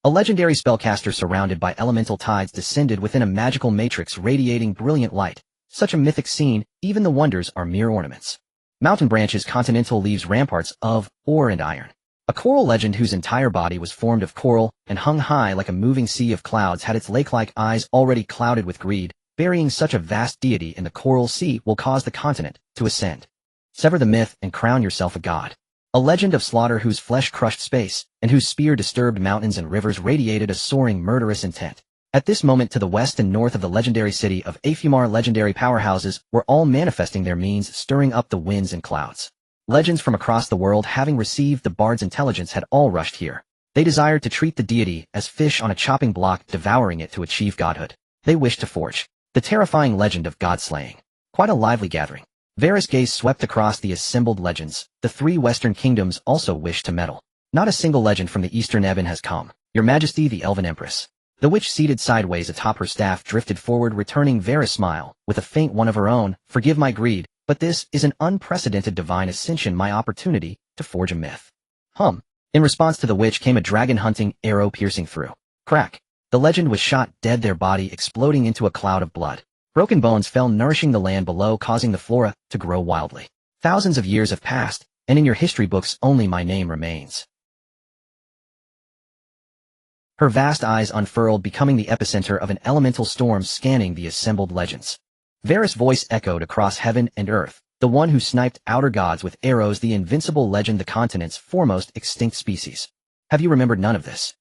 A legendary spellcaster surrounded by elemental tides descended within a magical matrix radiating brilliant light. Such a mythic scene, even the wonders are mere ornaments. Mountain branches, continental leaves, ramparts of ore and iron. A coral legend whose entire body was formed of coral and hung high like a moving sea of clouds had its lake-like eyes already clouded with greed. Burying such a vast deity in the coral sea will cause the continent to ascend. Sever the myth and crown yourself a god. A legend of slaughter whose flesh crushed space and whose spear disturbed mountains and rivers radiated a soaring murderous intent. At this moment, to the west and north of the legendary city of Afumar, legendary powerhouses were all manifesting their means, stirring up the winds and clouds. Legends from across the world, having received the bard's intelligence, had all rushed here. They desired to treat the deity as fish on a chopping block, devouring it to achieve godhood. They wished to forge the terrifying legend of god-slaying. Quite a lively gathering. Vera's gaze swept across the assembled legends. The 3 western kingdoms also wished to meddle. Not a single legend from the eastern Ebon has come. Your Majesty, the Elven Empress. The witch, seated sideways atop her staff, drifted forward, returning Vera's smile with a faint one of her own. Forgive my greed, but this is an unprecedented divine ascension, my opportunity to forge a myth. In response to the witch came a dragon-hunting arrow piercing through. Crack. The legend was shot dead, their body exploding into a cloud of blood. Broken bones fell, nourishing the land below, causing the flora to grow wildly. Thousands of years have passed, and in your history books only my name remains. Her vast eyes unfurled, becoming the epicenter of an elemental storm scanning the assembled legends. Vera's voice echoed across heaven and earth, the one who sniped outer gods with arrows, the invincible legend, the continent's foremost extinct species. Have you remembered none of this?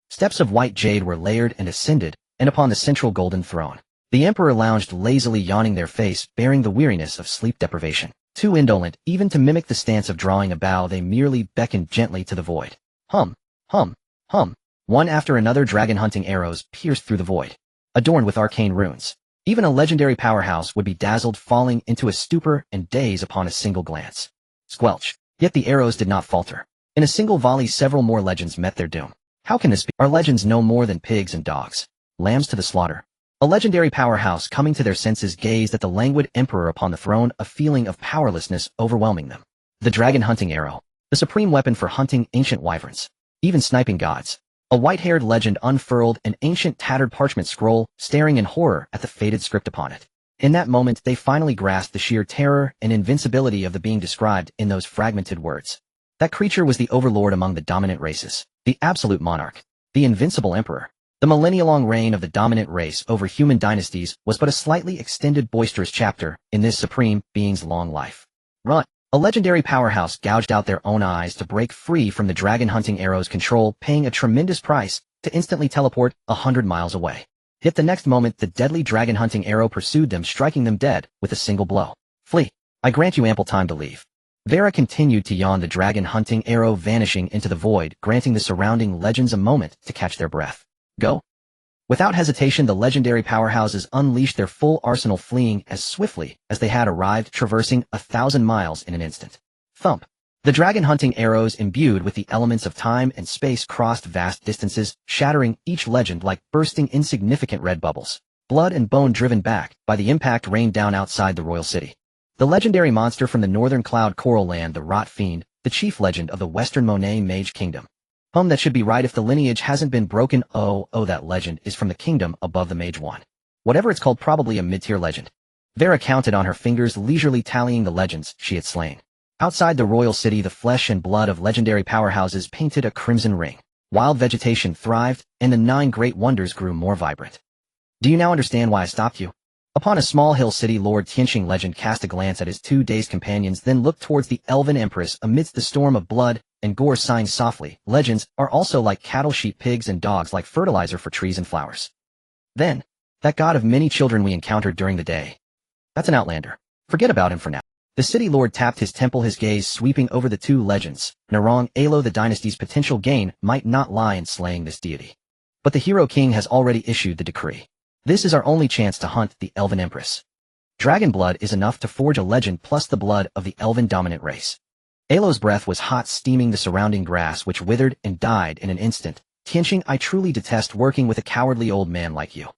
Steps of white jade were layered and ascended, and upon the central golden throne, the emperor lounged lazily, yawning, their face bearing the weariness of sleep deprivation. Too indolent even to mimic the stance of drawing a bow, they merely beckoned gently to the void. One after another, dragon-hunting arrows pierced through the void, adorned with arcane runes. Even a legendary powerhouse would be dazzled, falling into a stupor and daze upon a single glance. Squelch. Yet the arrows did not falter. In a single volley, several more legends met their doom. How can this be? Are legends no more than pigs and dogs? Lambs to the slaughter. A legendary powerhouse, coming to their senses, gazed at the languid emperor upon the throne, a feeling of powerlessness overwhelming them. The dragon-hunting arrow, the supreme weapon for hunting ancient wyverns, even sniping gods. A white-haired legend unfurled an ancient tattered parchment scroll, staring in horror at the faded script upon it. In that moment, they finally grasped the sheer terror and invincibility of the being described in those fragmented words. That creature was the overlord among the dominant races, the absolute monarch, the invincible emperor. The millennia-long reign of the dominant race over human dynasties was but a slightly extended, boisterous chapter in this supreme being's long life. Run! A legendary powerhouse gouged out their own eyes to break free from the dragon-hunting arrow's control, paying a tremendous price to instantly teleport 100 miles away. Yet the next moment, the deadly dragon-hunting arrow pursued them, striking them dead with a single blow. Flee! I grant you ample time to leave. Vera continued to yawn, the dragon-hunting arrow vanishing into the void, granting the surrounding legends a moment to catch their breath. Go! Without hesitation, the legendary powerhouses unleashed their full arsenal, fleeing as swiftly as they had arrived, traversing 1,000 miles in an instant. Thump! The dragon-hunting arrows, imbued with the elements of time and space, crossed vast distances, shattering each legend like bursting insignificant red bubbles. Blood and bone driven back by the impact rained down outside the royal city. The legendary monster from the northern cloud coral land, the Rot Fiend, the chief legend of the western Monet Mage Kingdom. That should be right if the lineage hasn't been broken. Oh, that legend is from the kingdom above the Mage One. Whatever it's called, probably a mid-tier legend. Vera counted on her fingers, leisurely tallying the legends she had slain. Outside the royal city, the flesh and blood of legendary powerhouses painted a crimson ring. Wild vegetation thrived, and the 9 great wonders grew more vibrant. Do you now understand why I stopped you? Upon a small hill city, Lord Tianxing legend cast a glance at his 2 dazed companions, then looked towards the Elven Empress. Amidst the storm of blood, and gore sighing softly. Legends are also like cattle, sheep, pigs, and dogs, like fertilizer for trees and flowers. Then, that god of many children we encountered during the day. That's an outlander. Forget about him for now. The city lord tapped his temple, his gaze sweeping over the two legends. Narong, Alo, the dynasty's potential gain might not lie in slaying this deity. But the hero king has already issued the decree. This is our only chance to hunt the elven empress. Dragon blood is enough to forge a legend, plus the blood of the elven dominant race. Alo's breath was hot, steaming the surrounding grass, which withered and died in an instant. Tianqing, I truly detest working with a cowardly old man like you.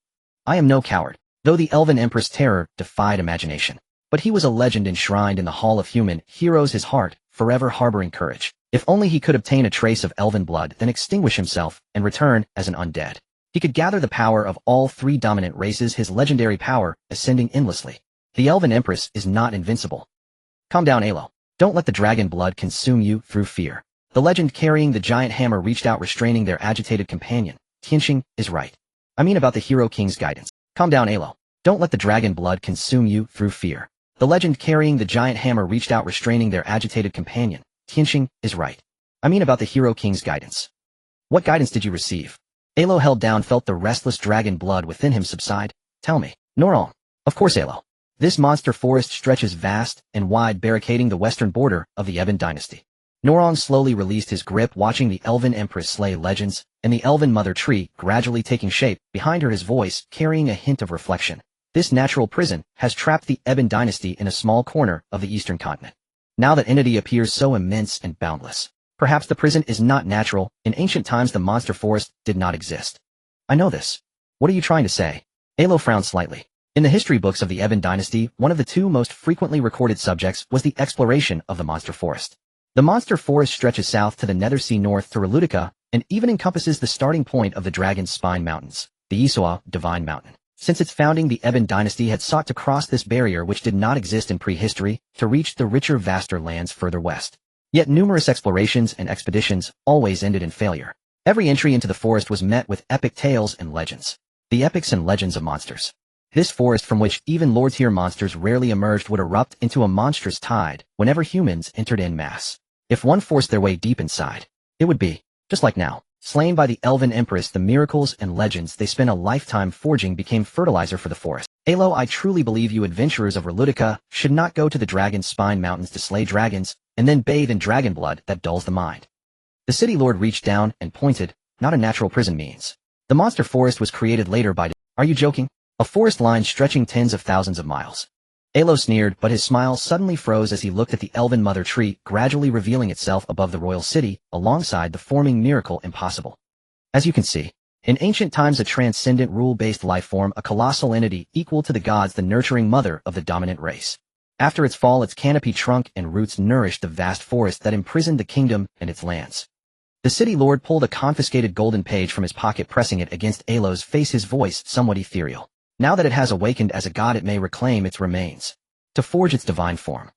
I am no coward, though the elven empress' terror defied imagination. But he was a legend enshrined in the Hall of Human Heroes, his heart forever harboring courage. If only he could obtain a trace of elven blood, then extinguish himself and return as an undead. He could gather the power of all three dominant races, his legendary power ascending endlessly. The elven empress is not invincible. Calm down, Alo. Don't let the dragon blood consume you through fear. The legend carrying the giant hammer reached out, restraining their agitated companion. Tianqing is right. I mean about the hero king's guidance. Calm down, Alo. Don't let the dragon blood consume you through fear. The legend carrying the giant hammer reached out, restraining their agitated companion. Tianqing is right. I mean about the hero king's guidance. What guidance did you receive? Alo held down, felt the restless dragon blood within him subside. Tell me. Norong. Of course, Alo. This monster forest stretches vast and wide, barricading the western border of the Ebon dynasty. Norong slowly released his grip, watching the elven empress slay legends, and the elven mother tree gradually taking shape. Behind her, his voice carrying a hint of reflection. This natural prison has trapped the Ebon dynasty in a small corner of the eastern continent. Now that entity appears so immense and boundless. Perhaps the prison is not natural. In ancient times, the monster forest did not exist. I know this. What are you trying to say? Alo frowned slightly. In the history books of the Ebon dynasty, one of the two most frequently recorded subjects was the exploration of the monster forest. The monster forest stretches south to the Nether Sea, north to Relutica, and even encompasses the starting point of the Dragon's Spine Mountains, the Isoa Divine Mountain. Since its founding, the Ebon dynasty had sought to cross this barrier, which did not exist in prehistory, to reach the richer, vaster lands further west. Yet numerous explorations and expeditions always ended in failure. Every entry into the forest was met with epic tales and legends. The epics and legends of monsters. This forest, from which even lower-tier monsters rarely emerged, would erupt into a monstrous tide whenever humans entered en masse. If one forced their way deep inside, it would be, just like now, slain by the elven empress. The miracles and legends they spent a lifetime forging became fertilizer for the forest. Alo, I truly believe you adventurers of Relutica should not go to the Dragon's Spine Mountains to slay dragons, and then bathe in dragon blood that dulls the mind. The city lord reached down and pointed. Not a natural prison means. The monster forest was created later by... Are you joking? A forest line stretching tens of thousands of miles. Alo sneered, but his smile suddenly froze as he looked at the elven mother tree gradually revealing itself above the royal city, alongside the forming miracle impossible. As you can see, in ancient times, a transcendent rule-based life form, a colossal entity equal to the gods, the nurturing mother of the dominant race. After its fall, its canopy, trunk, and roots nourished the vast forest that imprisoned the kingdom and its lands. The city lord pulled a confiscated golden page from his pocket, pressing it against Alo's face, his voice somewhat ethereal. Now that it has awakened as a god, it may reclaim its remains, to forge its divine form.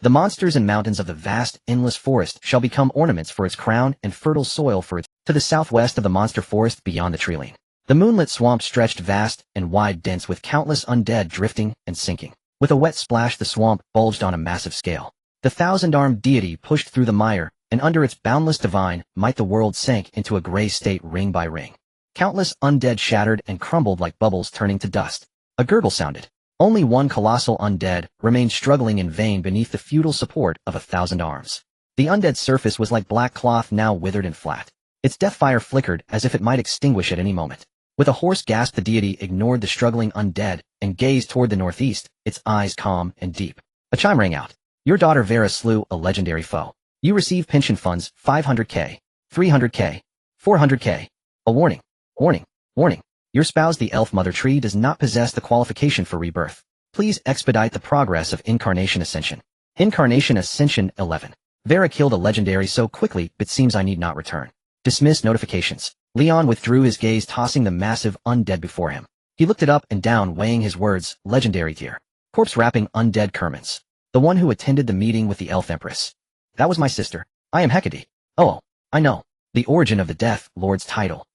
The monsters and mountains of the vast, endless forest shall become ornaments for its crown and fertile soil for its... To the southwest of the monster forest, beyond the treeline, the moonlit swamp stretched vast and wide, dense with countless undead drifting and sinking. With a wet splash, the swamp bulged on a massive scale. The thousand-armed deity pushed through the mire, and under its boundless divine might the world sank into a gray state, ring by ring. Countless undead shattered and crumbled like bubbles turning to dust. A gurgle sounded. Only one colossal undead remained, struggling in vain beneath the futile support of 1,000 arms. The undead surface was like black cloth, now withered and flat. Its death fire flickered as if it might extinguish at any moment. With a hoarse gasp, the deity ignored the struggling undead and gazed toward the northeast, its eyes calm and deep. A chime rang out. Your daughter Vera slew a legendary foe. You receive pension funds, 500k, 300k, 400k. A warning. Warning. Warning. Your spouse, the elf mother tree, does not possess the qualification for rebirth. Please expedite the progress of Incarnation Ascension. Incarnation Ascension 11. Vera killed a legendary so quickly, it seems I need not return. Dismiss notifications. Leon withdrew his gaze, tossing the massive undead before him. He looked it up and down, weighing his words. Legendary tier. Corpse wrapping undead Kermans. The one who attended the meeting with the elf empress. That was my sister. I am Hecate. Oh, I know. The origin of the Death Lord's title.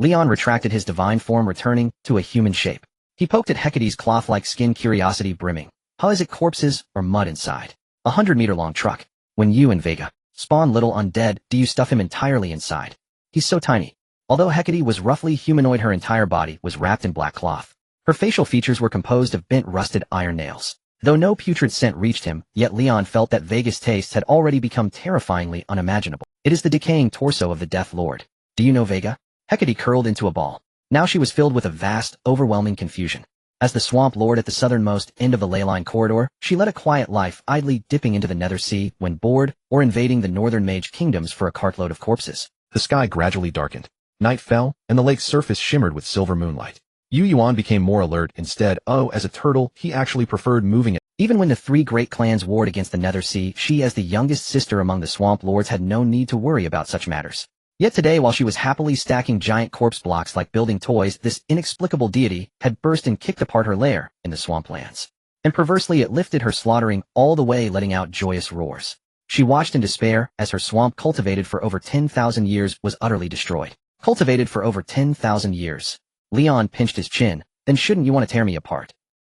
Leon retracted his divine form, returning to a human shape. He poked at Hecate's cloth-like skin, curiosity brimming. How is it corpses or mud inside? 100-meter-long truck. When you and Vega Spawn little undead, do you stuff him entirely inside? He's so tiny. Although Hecate was roughly humanoid, her entire body was wrapped in black cloth. Her facial features were composed of bent rusted iron nails. Though no putrid scent reached him, yet Leon felt that Vega's tastes had already become terrifyingly unimaginable. It is the decaying torso of the Death Lord. Do you know Vega? Hecate curled into a ball. Now she was filled with a vast, overwhelming confusion. As the Swamp Lord at the southernmost end of the leyline corridor, she led a quiet life, idly dipping into the Nether Sea when bored, or invading the northern mage kingdoms for a cartload of corpses. The sky gradually darkened. Night fell, and the lake's surface shimmered with silver moonlight. Yu Yuan became more alert. Instead, as a turtle, he actually preferred moving it. Even when the three great clans warred against the Nether Sea, she as the youngest sister among the Swamp Lords had no need to worry about such matters. Yet today, while she was happily stacking giant corpse blocks like building toys, this inexplicable deity had burst and kicked apart her lair in the swamplands. And perversely it lifted her, slaughtering all the way, letting out joyous roars. She watched in despair as her swamp, cultivated for over 10,000 years, was utterly destroyed. Cultivated for over 10,000 years. Leon pinched his chin. Then shouldn't you want to tear me apart?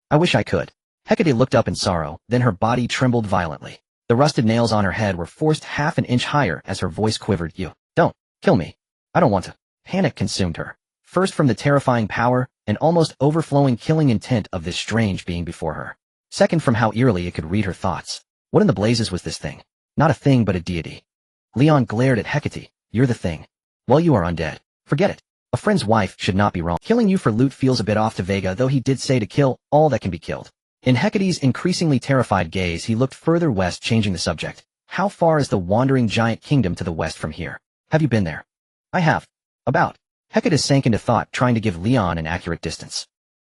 I wish I could. Hecate looked up in sorrow, then her body trembled violently. The rusted nails on her head were forced half an inch higher as her voice quivered. You don't kill me. I don't want to. Panic consumed her. First from the terrifying power and almost overflowing killing intent of this strange being before her. Second from how eerily it could read her thoughts. What in the blazes was this thing? Not a thing but a deity. Leon glared at Hecate. You're the thing. Well, you are undead. Forget it. A friend's wife should not be wrong. Killing you for loot feels a bit off to Vega, though he did say to kill all that can be killed. In Hecate's increasingly terrified gaze, he looked further west, changing the subject. How far is the wandering giant kingdom to the west from here? Have you been there? I have. About. Hecate sank into thought, trying to give Leon an accurate distance.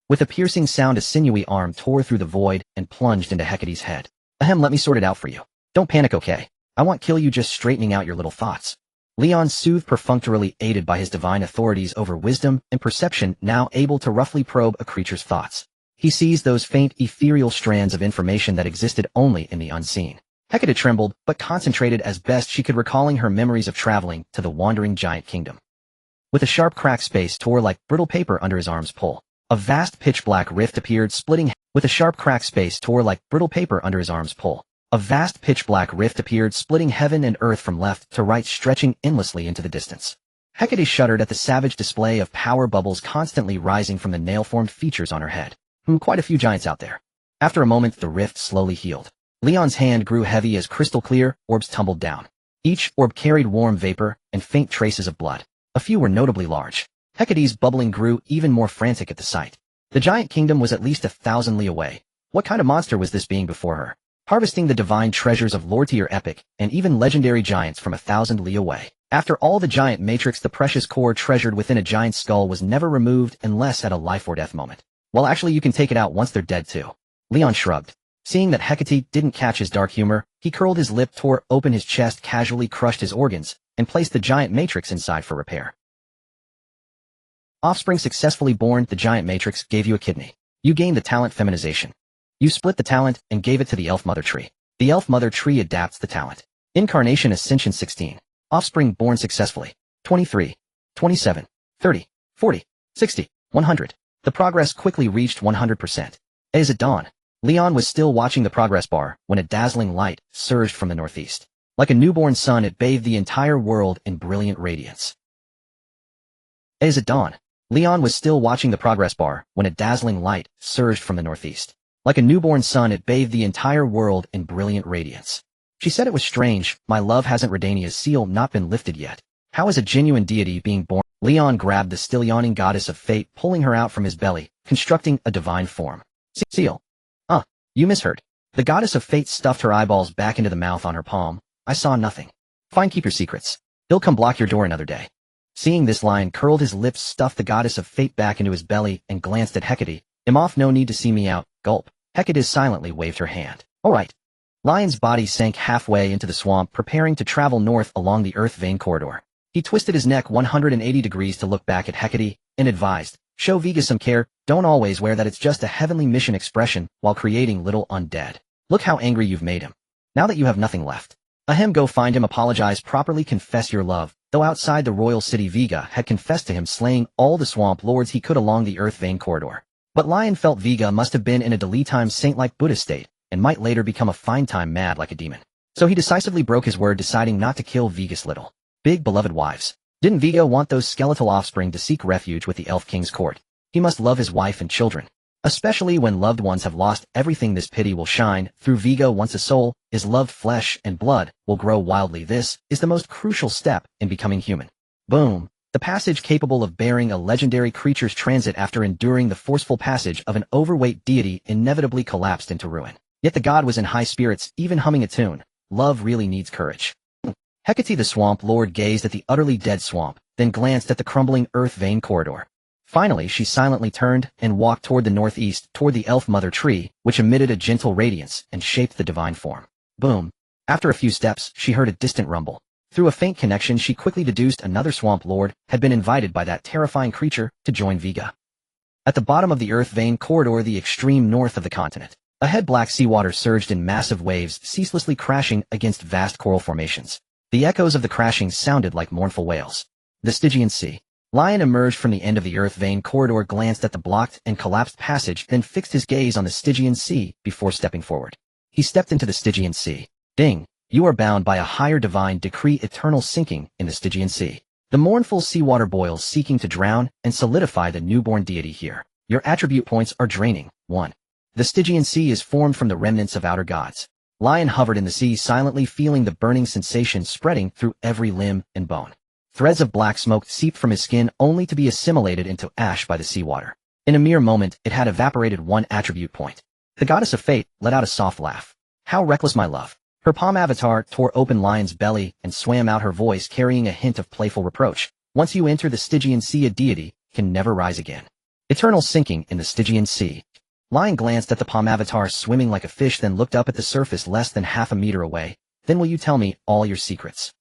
With a piercing sound, a sinewy arm tore through the void and plunged into Hecate's head. Ahem, let me sort it out for you. Don't panic, okay? I won't kill you, just straightening out your little thoughts. Leon soothed perfunctorily, aided by his divine authorities over wisdom and perception, now able to roughly probe a creature's thoughts. He seized those faint, ethereal strands of information that existed only in the unseen. Hecate trembled, but concentrated as best she could, recalling her memories of traveling to the wandering giant kingdom. With a sharp crack, space tore like brittle paper under his arm's pull. A vast pitch-black rift appeared, splitting. With a sharp crack, space tore like brittle paper under his arm's pull. A vast pitch-black rift appeared, splitting heaven and earth from left to right, stretching endlessly into the distance. Hecate shuddered at the savage display of power bubbles constantly rising from the nail-formed features on her head. Quite a few giants out there. After a moment, the rift slowly healed. Leon's hand grew heavy as crystal-clear orbs tumbled down. Each orb carried warm vapor and faint traces of blood. A few were notably large. Hecate's bubbling grew even more frantic at the sight. The giant kingdom was at least 1,000 li away. What kind of monster was this being before her? Harvesting the divine treasures of lore-tier epic and even legendary giants from 1,000 li away. After all, the giant matrix, the precious core treasured within a giant's skull, was never removed unless at a life or death moment. Well, actually, you can take it out once they're dead too. Leon shrugged. Seeing that Hecate didn't catch his dark humor, he curled his lip, tore open his chest, casually crushed his organs, and placed the giant matrix inside for repair. Offspring successfully born. The giant matrix gave you a kidney. You gained the talent feminization. You split the talent and gave it to the elf mother tree. The elf mother tree adapts the talent. Incarnation Ascension 16. Offspring born successfully. 23, 27, 30, 40, 60, 100. The progress quickly reached 100%. As at dawn, Leon was still watching the progress bar when a dazzling light surged from the northeast. Like a newborn sun, it bathed the entire world in brilliant radiance. As at dawn, Leon was still watching the progress bar when a dazzling light surged from the northeast. Like a newborn sun, it bathed the entire world in brilliant radiance. She said it was strange. My love, hasn't Redania's seal not been lifted yet? How is a genuine deity being born? Leon grabbed the still yawning goddess of fate, pulling her out from his belly, constructing a divine form. Seal. You misheard. The goddess of fate stuffed her eyeballs back into the mouth on her palm. I saw nothing. Fine, keep your secrets. He'll come block your door another day. Seeing this, Lion curled his lips, stuffed the goddess of fate back into his belly, and glanced at Hecate. I'm off, no need to see me out. Gulp. Hecate silently waved her hand. All right. Lion's body sank halfway into the swamp, preparing to travel north along the earth vein corridor. He twisted his neck 180 degrees to look back at Hecate, and advised, show Vega some care, don't always wear that it's just a heavenly mission expression while creating little undead. Look how angry you've made him. Now that you have nothing left. Ahem, go find him, apologize, properly confess your love. Though outside the royal city, Vega had confessed to him, slaying all the swamp lords he could along the earth vein corridor. But Lion felt Vega must have been in a daytime saint-like Buddhist state, and might later become a fine time mad like a demon. So he decisively broke his word, deciding not to kill Viga's little, big beloved wives. Didn't Viga want those skeletal offspring to seek refuge with the Elf King's court? He must love his wife and children. Especially when loved ones have lost everything, this pity will shine through Viga once a soul is loved, flesh and blood will grow wildly. This is the most crucial step in becoming human. Boom. The passage capable of bearing a legendary creature's transit after enduring the forceful passage of an overweight deity inevitably collapsed into ruin. Yet the god was in high spirits, even humming a tune. Love really needs courage. Hecate the Swamp Lord gazed at the utterly dead swamp, then glanced at the crumbling earth vein corridor. Finally, she silently turned and walked toward the northeast, toward the elf mother tree, which emitted a gentle radiance and shaped the divine form. Boom. After a few steps, she heard a distant rumble. Through a faint connection, she quickly deduced another swamp lord had been invited by that terrifying creature to join Viga. At the bottom of the earth vein corridor, the extreme north of the continent, ahead, black seawater surged in massive waves, ceaselessly crashing against vast coral formations. The echoes of the crashing sounded like mournful wails. The Stygian Sea. Lion emerged from the end of the earth vein corridor, glanced at the blocked and collapsed passage, then fixed his gaze on the Stygian Sea before stepping forward. He stepped into the Stygian Sea. Ding! You are bound by a higher divine decree, eternal sinking in the Stygian Sea. The mournful seawater boils, seeking to drown and solidify the newborn deity here. Your attribute points are draining. 1. The Stygian Sea is formed from the remnants of outer gods. Lion hovered in the sea, silently feeling the burning sensation spreading through every limb and bone. Threads of black smoke seeped from his skin, only to be assimilated into ash by the seawater. In a mere moment, it had evaporated 1 attribute point. The goddess of fate let out a soft laugh. How reckless, my love. Her palm avatar tore open Lion's belly and swam out, her voice carrying a hint of playful reproach. Once you enter the Stygian Sea, a deity can never rise again. Eternal sinking in the Stygian Sea. Lion glanced at the palm avatar swimming like a fish, then looked up at the surface less than half a meter away. Then will you tell me all your secrets?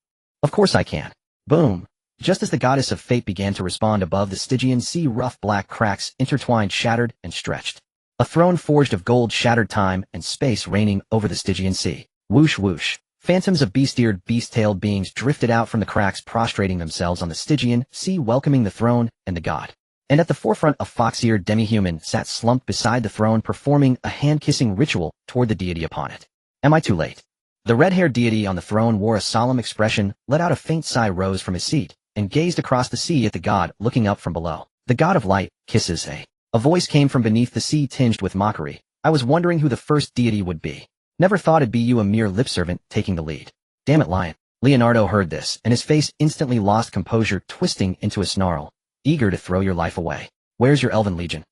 Of course I can. Boom. Just as the goddess of fate began to respond, above the Stygian Sea, rough black cracks intertwined, shattered, and stretched. A throne forged of gold shattered time and space, reigning over the Stygian Sea. Whoosh whoosh. Phantoms of beast-eared, beast-tailed beings drifted out from the cracks, prostrating themselves on the Stygian Sea, welcoming the throne and the god. And at the forefront, a fox-eared demi-human sat slumped beside the throne, performing a hand-kissing ritual toward the deity upon it. Am I too late? The red-haired deity on the throne wore a solemn expression, let out a faint sigh, rose from his seat, and gazed across the sea at the god, looking up from below. The god of light, kisses, eh? A voice came from beneath the sea, tinged with mockery. I was wondering who the first deity would be. Never thought it'd be you, a mere lip servant, taking the lead. Damn it, Lion. Leonardo heard this, and his face instantly lost composure, twisting into a snarl. Eager to throw your life away. Where's your elven legion?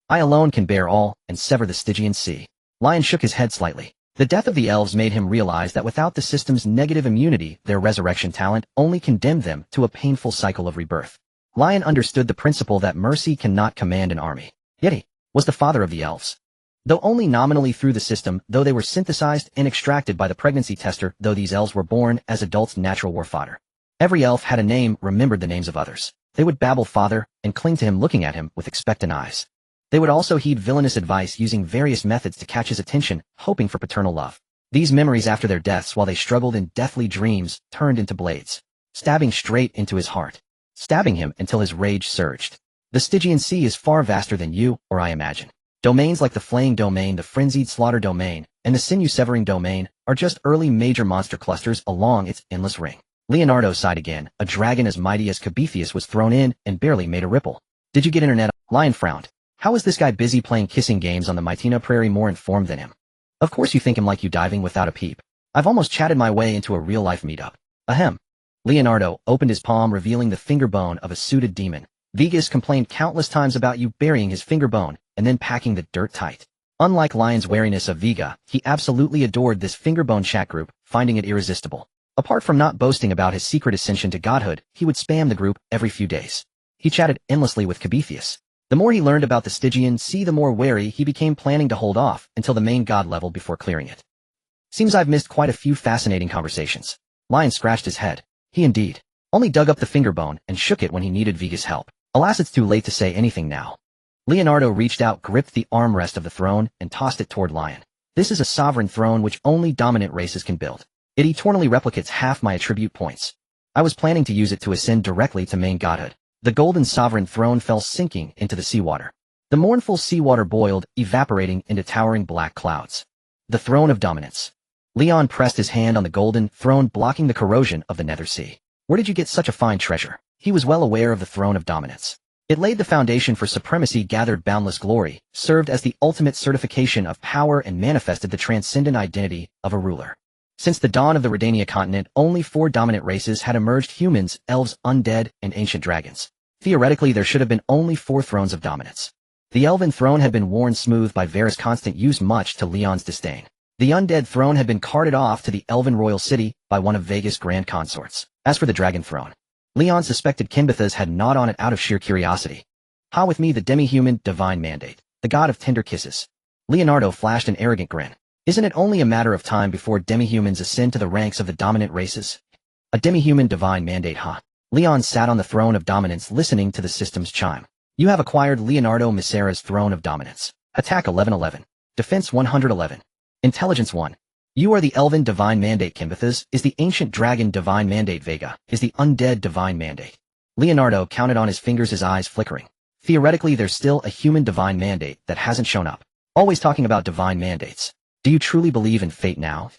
I alone can bear all, and sever the Stygian Sea. Lion shook his head slightly. The death of the elves made him realize that without the system's negative immunity, their resurrection talent only condemned them to a painful cycle of rebirth. Lion understood the principle that mercy cannot command an army. Yet he was the father of the elves. Though only nominally through the system, though they were synthesized and extracted by the pregnancy tester, though these elves were born as adults, natural war fodder. Every elf had a name, remembered the names of others. They would babble father and cling to him, looking at him with expectant eyes. They would also heed villainous advice, using various methods to catch his attention, hoping for paternal love. These memories after their deaths, while they struggled in deathly dreams, turned into blades, stabbing straight into his heart, stabbing him until his rage surged. The Stygian Sea is far vaster than you or I imagine. Domains like the Flaying Domain, the Frenzied Slaughter Domain, and the Sinew-Severing Domain are just early major monster clusters along its endless ring. Leonardo sighed again. A dragon as mighty as Cabetheus was thrown in and barely made a ripple. Did you get internet? Lion frowned. How is this guy busy playing kissing games on the Mytina Prairie more informed than him? Of course you think him like you, diving without a peep. I've almost chatted my way into a real-life meetup. Ahem. Leonardo opened his palm, revealing the finger bone of a suited demon. Vigas complained countless times about you burying his finger bone and then packing the dirt tight. Unlike Lion's wariness of Viga, he absolutely adored this fingerbone chat group, finding it irresistible. Apart from not boasting about his secret ascension to godhood, he would spam the group every few days. He chatted endlessly with Cabetheus. The more he learned about the Stygian Sea, the more wary he became, planning to hold off until the main god level before clearing it. Seems I've missed quite a few fascinating conversations. Lion scratched his head. He indeed only dug up the finger bone and shook it when he needed Viga's help. Alas, it's too late to say anything now. Leonardo reached out, gripped the armrest of the throne, and tossed it toward Lion. This is a sovereign throne which only dominant races can build. It eternally replicates half my attribute points. I was planning to use it to ascend directly to main godhood. The golden sovereign throne fell sinking into the seawater. The mournful seawater boiled, evaporating into towering black clouds. The throne of dominance. Leon pressed his hand on the golden throne blocking the corrosion of the nether sea. Where did you get such a fine treasure? He was well aware of the throne of dominance. It laid the foundation for supremacy, gathered boundless glory, served as the ultimate certification of power, and manifested the transcendent identity of a ruler. Since the dawn of the Redania continent, only 4 dominant races had emerged: humans, elves, undead, and ancient dragons. Theoretically, there should have been only 4 thrones of dominance. The elven throne had been worn smooth by Varys' constant use, much to Leon's disdain. The undead throne had been carted off to the elven royal city by one of Vega's grand consorts. As for the dragon throne, Leon suspected Kinbethas had gnawed on it out of sheer curiosity. "Ha with me the demi-human divine mandate, the god of tender kisses." Leonardo flashed an arrogant grin. "Isn't it only a matter of time before demi-humans ascend to the ranks of the dominant races? A demi-human divine mandate, huh?" Leon sat on the throne of dominance, listening to the system's chime. "You have acquired Leonardo Misera's throne of dominance. Attack 1111. Defense 111. Intelligence 1. You are the elven divine mandate. Kinbethas is the ancient dragon divine mandate. Vega is the undead divine mandate." Leonardo counted on his fingers, his eyes flickering. Theoretically, there's still a human divine mandate that hasn't shown up. Always talking about divine mandates. Do you truly believe in fate now?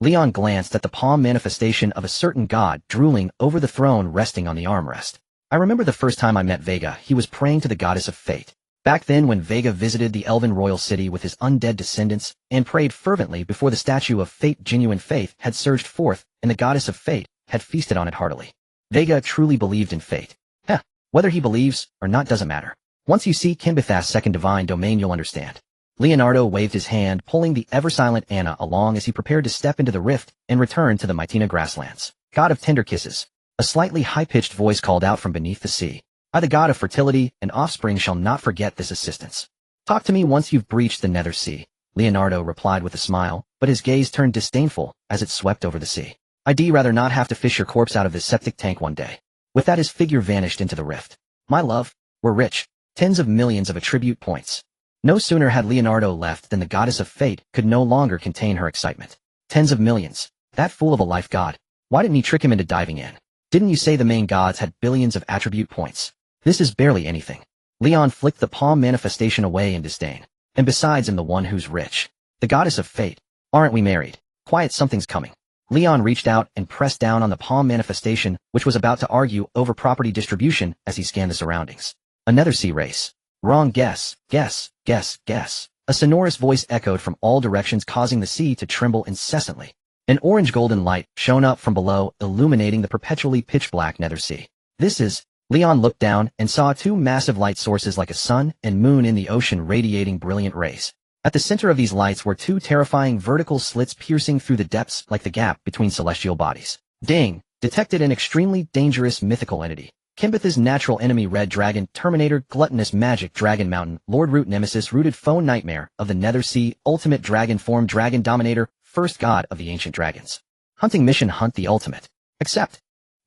Leon glanced at the palm manifestation of a certain god drooling over the throne, resting on the armrest. "I remember the first time I met Vega, he was praying to the goddess of fate. Back then, when Vega visited the elven royal city with his undead descendants and prayed fervently before the statue of fate, genuine faith had surged forth, and the goddess of fate had feasted on it heartily. Vega truly believed in fate. Heh, whether he believes or not doesn't matter. Once you see Kinbethas' second divine domain, you'll understand." Leonardo waved his hand, pulling the ever-silent Anna along as he prepared to step into the rift and return to the Mytina grasslands. "God of tender kisses," a slightly high-pitched voice called out from beneath the sea. "I, the god of fertility and offspring, shall not forget this assistance." "Talk to me once you've breached the nether sea," Leonardo replied with a smile, but his gaze turned disdainful as it swept over the sea. "I'd rather not have to fish your corpse out of this septic tank one day." With that, his figure vanished into the rift. "My love, we're rich. Tens of millions of attribute points." No sooner had Leonardo left than the goddess of fate could no longer contain her excitement. "Tens of millions. That fool of a life god. Why didn't he trick him into diving in? Didn't you say the main gods had billions of attribute points? This is barely anything." Leon flicked the palm manifestation away in disdain. "And besides, I'm the one who's rich. The goddess of fate. Aren't we married? Quiet, something's coming." Leon reached out and pressed down on the palm manifestation, which was about to argue over property distribution as he scanned the surroundings. "Another sea race. Wrong guess. Guess, guess, guess." A sonorous voice echoed from all directions, causing the sea to tremble incessantly. An orange-golden light shone up from below, illuminating the perpetually pitch-black nether sea. "This is..." Leon looked down and saw 2 massive light sources like a sun and moon in the ocean, radiating brilliant rays. At the center of these lights were 2 terrifying vertical slits piercing through the depths like the gap between celestial bodies. "Ding! Detected an extremely dangerous mythical entity. Kinbethas' natural enemy, red dragon, terminator, gluttonous magic, dragon mountain, lord root, nemesis, rooted foe, nightmare of the nether sea, ultimate dragon form, dragon dominator, first god of the ancient dragons. Hunting mission, hunt the ultimate. Accept.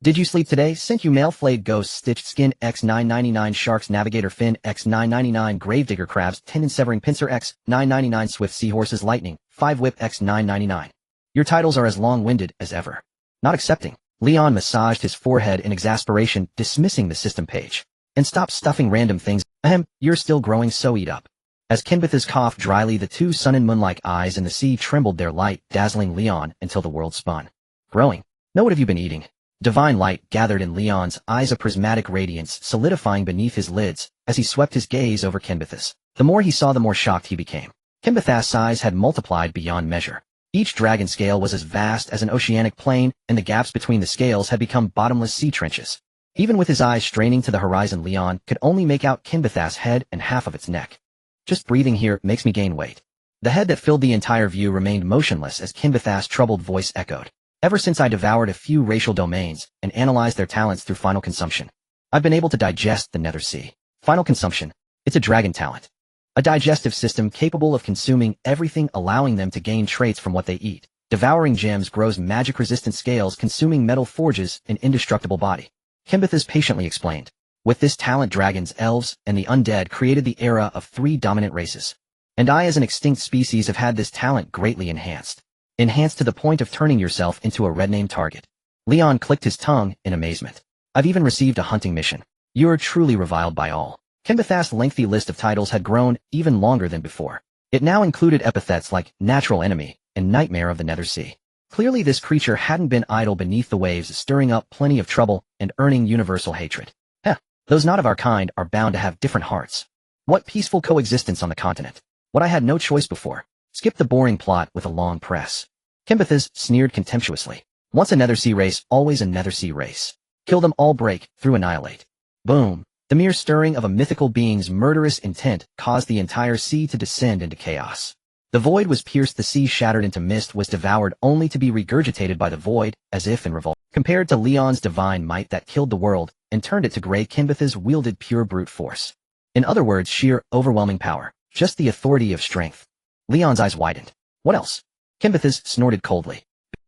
Did you sleep today? Sent you mail, flayed ghost, stitched skin, X 999, sharks, navigator fin, X 999, gravedigger crabs, tendon severing pincer, X 999, swift seahorses, lightning, 5 whip, X 999. Your titles are as long-winded as ever. Not accepting." Leon massaged his forehead in exasperation, dismissing the system page. "And stop stuffing random things. Ahem, you're still growing, so eat up." As Kinbethas coughed dryly, the 2 sun and moon-like eyes in the sea trembled, their light dazzling Leon until the world spun. "Growing? No, what have you been eating?" Divine light gathered in Leon's eyes, a prismatic radiance solidifying beneath his lids as he swept his gaze over Kinbethas. The more he saw, the more shocked he became. Kinbethas' eyes had multiplied beyond measure. Each dragon scale was as vast as an oceanic plain, and the gaps between the scales had become bottomless sea trenches. Even with his eyes straining to the horizon, Leon could only make out Kinbethas' head and half of its neck. "Just breathing here makes me gain weight." The head that filled the entire view remained motionless as Kinbethas' troubled voice echoed. "Ever since I devoured a few racial domains and analyzed their talents through final consumption, I've been able to digest the nether sea." Final consumption. It's a dragon talent. A digestive system capable of consuming everything, allowing them to gain traits from what they eat. Devouring gems grows magic-resistant scales, consuming metal forges an indestructible body. Kinbethas patiently explained. With this talent, dragons, elves, and the undead created the era of 3 dominant races. And I, as an extinct species, have had this talent greatly enhanced. Enhanced to the point of turning yourself into a red-name target. Leon clicked his tongue in amazement. "I've even received a hunting mission. You are truly reviled by all." Kinbethas' lengthy list of titles had grown even longer than before. It now included epithets like natural enemy, and nightmare of the Nether Sea. Clearly this creature hadn't been idle beneath the waves, stirring up plenty of trouble and earning universal hatred. Heh, those not of our kind are bound to have different hearts. What peaceful coexistence on the continent. What I had no choice before. Skip the boring plot with a long press. Kimbethis sneered contemptuously. Once a Nether Sea race, always a Nether Sea race. Kill them all, break through, annihilate. Boom. The mere stirring of a mythical being's murderous intent caused the entire sea to descend into chaos. The void was pierced, the sea shattered into mist, was devoured only to be regurgitated by the void, as if in revolt. Compared to Leon's divine might that killed the world and turned it to gray, Kimbethis wielded pure brute force. In other words, sheer, overwhelming power. Just the authority of strength. Leon's eyes widened. What else? Kimbethis snorted coldly.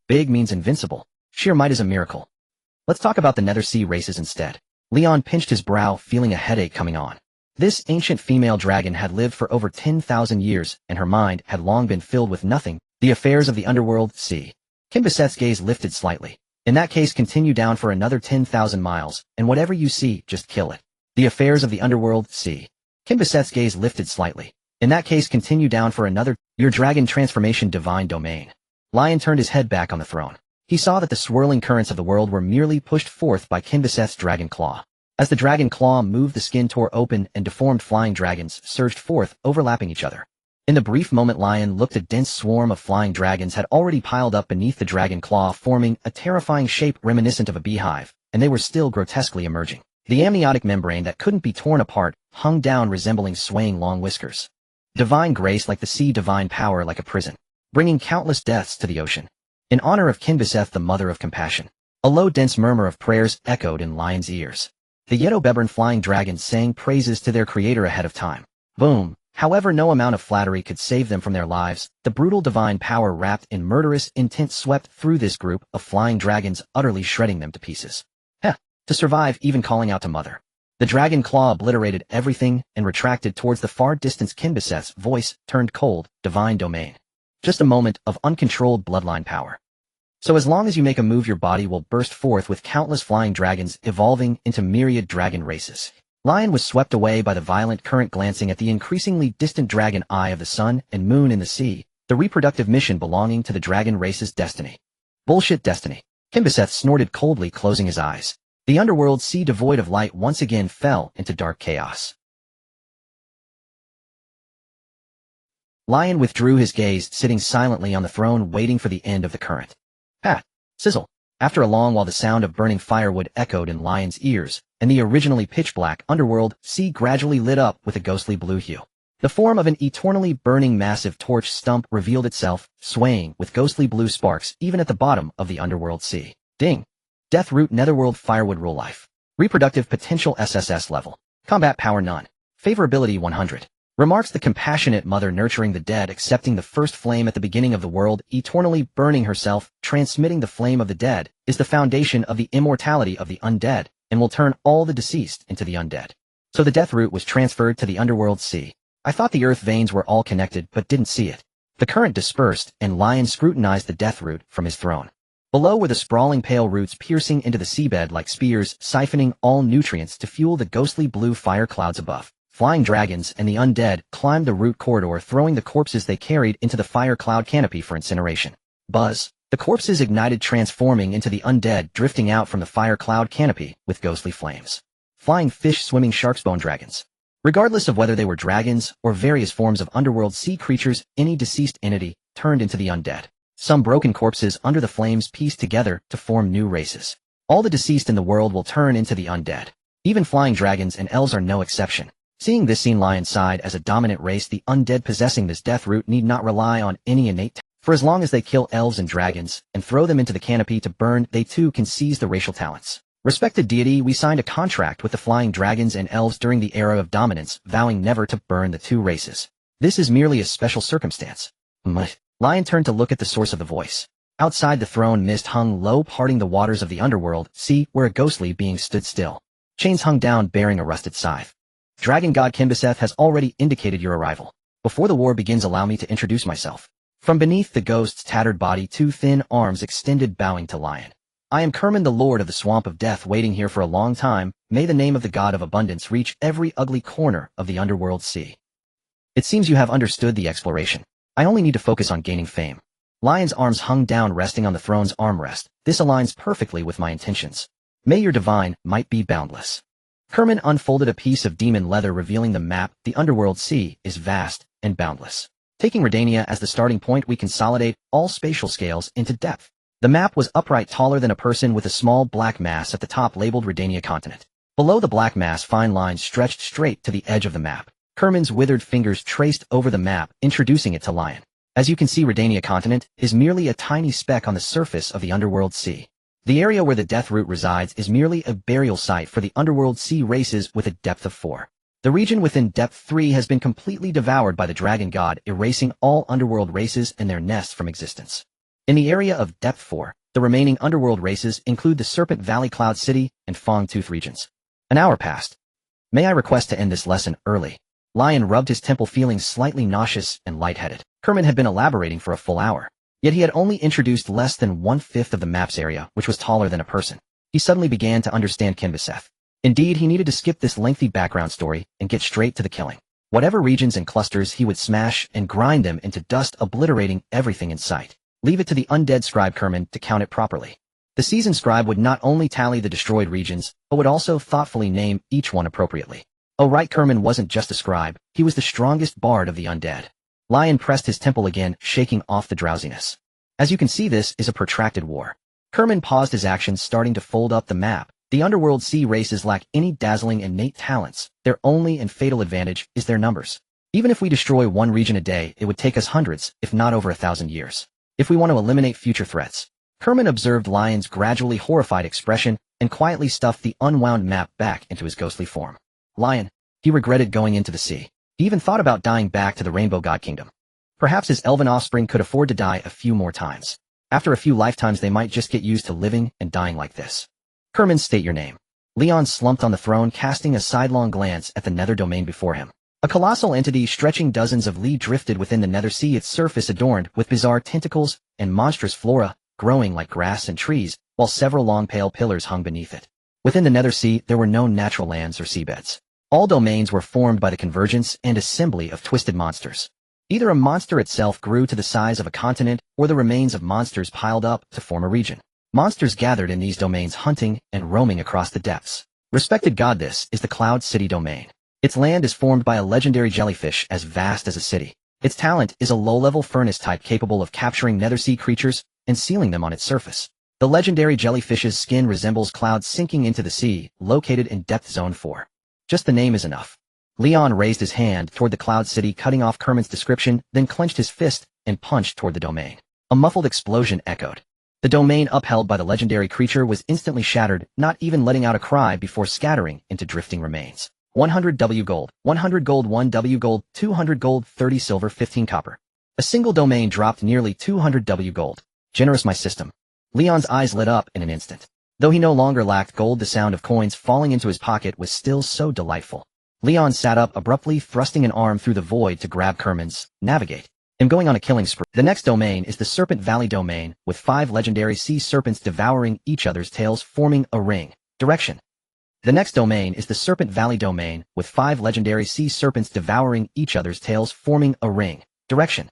Big means invincible. Sheer might is a miracle. Let's talk about the Nether Sea races instead. Leon pinched his brow, feeling a headache coming on. This ancient female dragon had lived for over 10,000 years, and her mind had long been filled with nothing, the affairs of the underworld, sea. Kimbethis' gaze lifted slightly. In that case, continue down for another 10,000 miles, and whatever you see, just kill it. The affairs of the underworld, sea. Kimbethis' gaze lifted slightly. In that case, continue down for another, your dragon transformation divine domain. Lion turned his head back on the throne. He saw that the swirling currents of the world were merely pushed forth by Kimbethis' dragon claw. As the dragon claw moved, the skin tore open and deformed flying dragons surged forth, overlapping each other. In the brief moment Lion looked, a dense swarm of flying dragons had already piled up beneath the dragon claw, forming a terrifying shape reminiscent of a beehive, and they were still grotesquely emerging. The amniotic membrane that couldn't be torn apart hung down, resembling swaying long whiskers. Divine grace like the sea, divine power like a prison, bringing countless deaths to the ocean. In honor of Kimbethis, the mother of compassion. A low dense murmur of prayers echoed in Lion's ears. The Yetobebern flying dragons sang praises to their creator ahead of time. Boom. However, no amount of flattery could save them from their lives. The brutal divine power wrapped in murderous intent swept through this group of flying dragons, utterly shredding them to pieces. Heh. To survive, even calling out to mother. The dragon claw obliterated everything and retracted towards the far distance. Kimbethis' voice turned cold, divine domain. Just a moment of uncontrolled bloodline power. So as long as you make a move, your body will burst forth with countless flying dragons evolving into myriad dragon races. Lion was swept away by the violent current, glancing at the increasingly distant dragon eye of the sun and moon in the sea, the reproductive mission belonging to the dragon race's destiny. Bullshit destiny. Kimbethis snorted coldly, closing his eyes. The underworld sea, devoid of light, once again fell into dark chaos. Lion withdrew his gaze, sitting silently on the throne, waiting for the end of the current. Pat. Sizzle. After a long while, the sound of burning firewood echoed in Lion's ears, and the originally pitch-black underworld sea gradually lit up with a ghostly blue hue. The form of an eternally burning massive torch stump revealed itself, swaying with ghostly blue sparks even at the bottom of the underworld sea. Ding. Death root, netherworld firewood rule life. Reproductive potential SSS level. Combat power none. Favorability 100. Remarks the compassionate mother nurturing the dead, accepting the first flame at the beginning of the world, eternally burning herself, transmitting the flame of the dead, is the foundation of the immortality of the undead, and will turn all the deceased into the undead. So the death root was transferred to the underworld sea. I thought the earth veins were all connected, but didn't see it. The current dispersed, and Lion scrutinized the death root from his throne. Below were the sprawling pale roots piercing into the seabed like spears, siphoning all nutrients to fuel the ghostly blue fire clouds above. Flying dragons and the undead climbed the root corridor, throwing the corpses they carried into the fire cloud canopy for incineration. Buzz. The corpses ignited, transforming into the undead, drifting out from the fire cloud canopy with ghostly flames. Flying fish, swimming sharks, bone dragons. Regardless of whether they were dragons or various forms of underworld sea creatures, any deceased entity turned into the undead. Some broken corpses under the flames pieced together to form new races. All the deceased in the world will turn into the undead. Even flying dragons and elves are no exception. Seeing this scene, Lion sighed. As a dominant race, the undead possessing this death root need not rely on any innate for as long as they kill elves and dragons and throw them into the canopy to burn, they too can seize the racial talents. Respected deity, we signed a contract with the flying dragons and elves during the era of dominance, vowing never to burn the two races. This is merely a special circumstance. Lion turned to look at the source of the voice. Outside the throne, mist hung low, parting the waters of the underworld sea, where a ghostly being stood still. Chains hung down, bearing a rusted scythe. Dragon God Kimbethis has already indicated your arrival. Before the war begins, allow me to introduce myself. From beneath the ghost's tattered body, two thin arms extended, bowing to Lion. I am Kerman, the Lord of the Swamp of Death, waiting here for a long time. May the name of the God of Abundance reach every ugly corner of the underworld sea. It seems you have understood the exploration. I only need to focus on gaining fame. Lion's arms hung down resting on the throne's armrest. This aligns perfectly with my intentions. May your divine might be boundless. Kerman unfolded a piece of demon leather revealing the map. The underworld sea is vast and boundless. Taking Redania as the starting point, we consolidate all spatial scales into depth. The map was upright, taller than a person, with a small black mass at the top labeled Redania continent. Below the black mass, fine lines stretched straight to the edge of the map. Kerman's withered fingers traced over the map, introducing it to Lion. As you can see, Redania continent is merely a tiny speck on the surface of the underworld sea. The area where the death root resides is merely a burial site for the underworld sea races with a depth of 4. The region within depth 3 has been completely devoured by the dragon god, erasing all underworld races and their nests from existence. In the area of depth 4, the remaining underworld races include the Serpent Valley, Cloud City, and Fangtooth regions. An hour passed. May I request to end this lesson early? Lion rubbed his temple, feeling slightly nauseous and lightheaded. Kerman had been elaborating for a full hour. Yet he had only introduced less than 1/5 of the map's area, which was taller than a person. He suddenly began to understand Kinviseth. Indeed, he needed to skip this lengthy background story and get straight to the killing. Whatever regions and clusters, he would smash and grind them into dust, obliterating everything in sight. Leave it to the undead scribe Kerman to count it properly. The seasoned scribe would not only tally the destroyed regions, but would also thoughtfully name each one appropriately. Oh right, Kerman wasn't just a scribe, he was the strongest bard of the undead. Lion pressed his temple again, shaking off the drowsiness. As you can see, this is a protracted war. Kerman paused his actions, starting to fold up the map. The underworld sea races lack any dazzling innate talents. Their only and fatal advantage is their numbers. Even if we destroy one region a day, it would take us hundreds, if not over 1,000 years. If we want to eliminate future threats. Kerman observed Lion's gradually horrified expression and quietly stuffed the unwound map back into his ghostly form. Lion, he regretted going into the sea. He even thought about dying back to the Rainbow God Kingdom. Perhaps his elven offspring could afford to die a few more times. After a few lifetimes, they might just get used to living and dying like this. Kerman, state your name. Leon slumped on the throne, casting a sidelong glance at the nether domain before him. A colossal entity stretching dozens of li drifted within the nether sea, its surface adorned with bizarre tentacles and monstrous flora growing like grass and trees, while several long pale pillars hung beneath it. Within the nether sea, there were no natural lands or seabeds. All domains were formed by the convergence and assembly of twisted monsters. Either a monster itself grew to the size of a continent, or the remains of monsters piled up to form a region. Monsters gathered in these domains, hunting and roaming across the depths. Respected God, this is the Cloud City domain. Its land is formed by a legendary jellyfish as vast as a city. Its talent is a low-level furnace type capable of capturing nethersea creatures and sealing them on its surface. The legendary jellyfish's skin resembles clouds sinking into the sea, located in depth zone 4. Just the name is enough. Leon raised his hand toward the Cloud City, cutting off Kerman's description, then clenched his fist and punched toward the domain. A muffled explosion echoed. The domain upheld by the legendary creature was instantly shattered, not even letting out a cry before scattering into drifting remains. 100 W gold, 100 gold, 1 W gold, 200 gold, 30 silver, 15 copper. A single domain dropped nearly 200 W gold. Generous, my system. Leon's eyes lit up in an instant. Though he no longer lacked gold, the sound of coins falling into his pocket was still so delightful. Leon sat up abruptly, thrusting an arm through the void to grab Kerman's navigate. I'm going on a killing spree. The next domain is the Serpent Valley domain, with 5 legendary sea serpents devouring each other's tails, forming a ring. Direction. The next domain is the Serpent Valley domain, with 5 legendary sea serpents devouring each other's tails, forming a ring. Direction.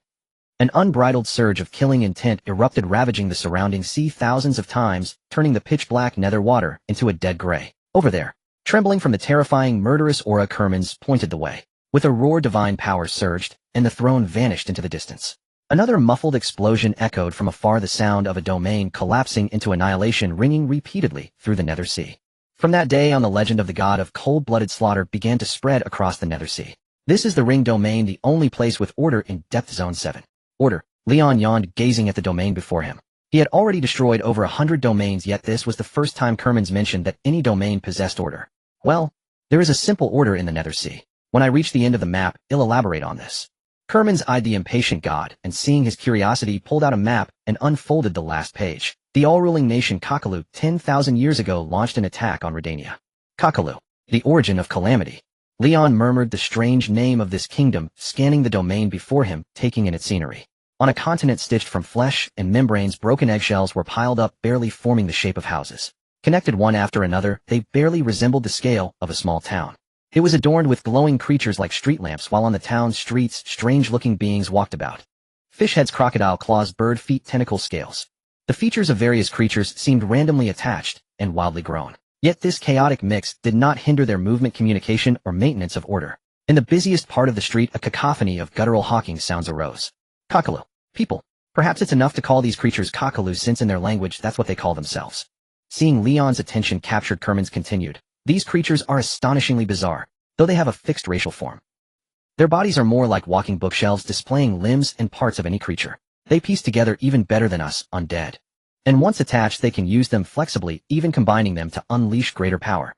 An unbridled surge of killing intent erupted, ravaging the surrounding sea thousands of times, turning the pitch-black nether water into a dead gray. Over there. Trembling from the terrifying, murderous aura, Kerman's pointed the way. With a roar, divine power surged, and the throne vanished into the distance. Another muffled explosion echoed from afar, the sound of a domain collapsing into annihilation ringing repeatedly through the nether sea. From that day on, the legend of the god of cold-blooded slaughter began to spread across the nether sea. This is the ring domain, the only place with order in depth zone 7. Order. Leon yawned, gazing at the domain before him. He had already destroyed over 100 domains, yet this was the first time Kerman's mentioned that any domain possessed order. Well, there is a simple order in the nether sea. When I reach the end of the map, I'll elaborate on this. Kerman's eyed the impatient god, and seeing his curiosity, pulled out a map and unfolded the last page. The all-ruling nation Kakelu, 10,000 years ago, launched an attack on Redania. Kakelu, the origin of calamity. Leon murmured the strange name of this kingdom, scanning the domain before him, taking in its scenery. On a continent stitched from flesh and membranes, broken eggshells were piled up, barely forming the shape of houses. Connected one after another, they barely resembled the scale of a small town. It was adorned with glowing creatures like street lamps, while on the town's streets, strange-looking beings walked about. fish heads, crocodile claws, bird feet, tentacle scales. The features of various creatures seemed randomly attached and wildly grown. Yet this chaotic mix did not hinder their movement, communication, or maintenance of order. In the busiest part of the street, a cacophony of guttural hawking sounds arose. Cockaloo. People. Perhaps it's enough to call these creatures cockaloo since in their language that's what they call themselves. Seeing Leon's attention captured, Kermans continued. These creatures are astonishingly bizarre, though they have a fixed racial form. Their bodies are more like walking bookshelves displaying limbs and parts of any creature. They piece together even better than us, undead. And once attached they can use them flexibly, even combining them to unleash greater power.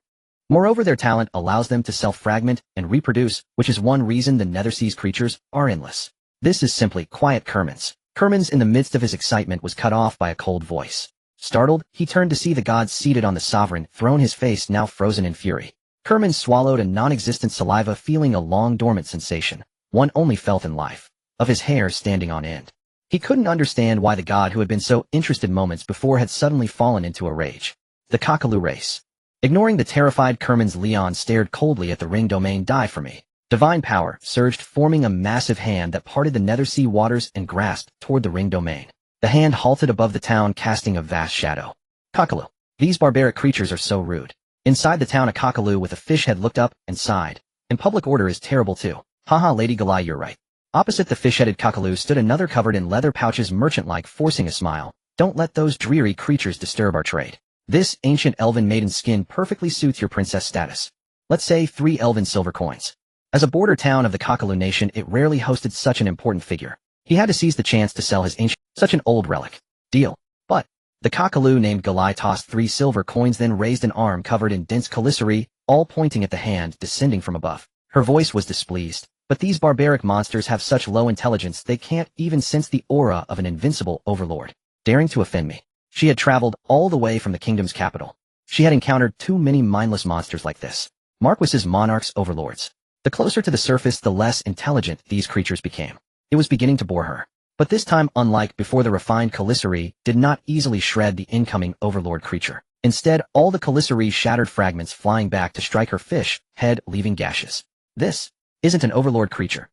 Moreover, their talent allows them to self-fragment and reproduce, which is one reason the Netherseas creatures are endless. This is simply quiet, Kermans. Kermans, in the midst of his excitement, was cut off by a cold voice. Startled, he turned to see the gods seated on the sovereign throne, his face now frozen in fury. Kermans swallowed a non-existent saliva, feeling a long-dormant sensation, one only felt in life, of his hair standing on end. He couldn't understand why the god who had been so interested moments before had suddenly fallen into a rage. The Cockaloo race. Ignoring the terrified Kermans, Leon stared coldly at the ring domain. Die for me. Divine power surged, forming a massive hand that parted the Nethersea waters and grasped toward the ring domain. The hand halted above the town, casting a vast shadow. Cockaloo. These barbaric creatures are so rude. Inside the town, a cockaloo with a fish head looked up and sighed. And public order is terrible too. Haha, Lady Galai, you're right. Opposite the fish-headed cockaloo stood another covered in leather pouches, merchant-like, forcing a smile. Don't let those dreary creatures disturb our trade. This ancient elven maiden skin perfectly suits your princess status. Let's say 3 elven silver coins. As a border town of the Cockaloo Nation, it rarely hosted such an important figure. He had to seize the chance to sell his ancient, such an old relic. Deal. But the cockaloo named Galai tossed 3 silver coins, then raised an arm covered in dense calycery, all pointing at the hand descending from above. Her voice was displeased. But these barbaric monsters have such low intelligence they can't even sense the aura of an invincible overlord, daring to offend me. She had traveled all the way from the kingdom's capital. She had encountered too many mindless monsters like this. Marquises, monarchs, overlords. The closer to the surface, the less intelligent these creatures became. It was beginning to bore her. But this time, unlike before, the refined calycery did not easily shred the incoming overlord creature. Instead, all the calycery shattered, fragments flying back to strike her fish head, leaving gashes. This isn't an overlord creature.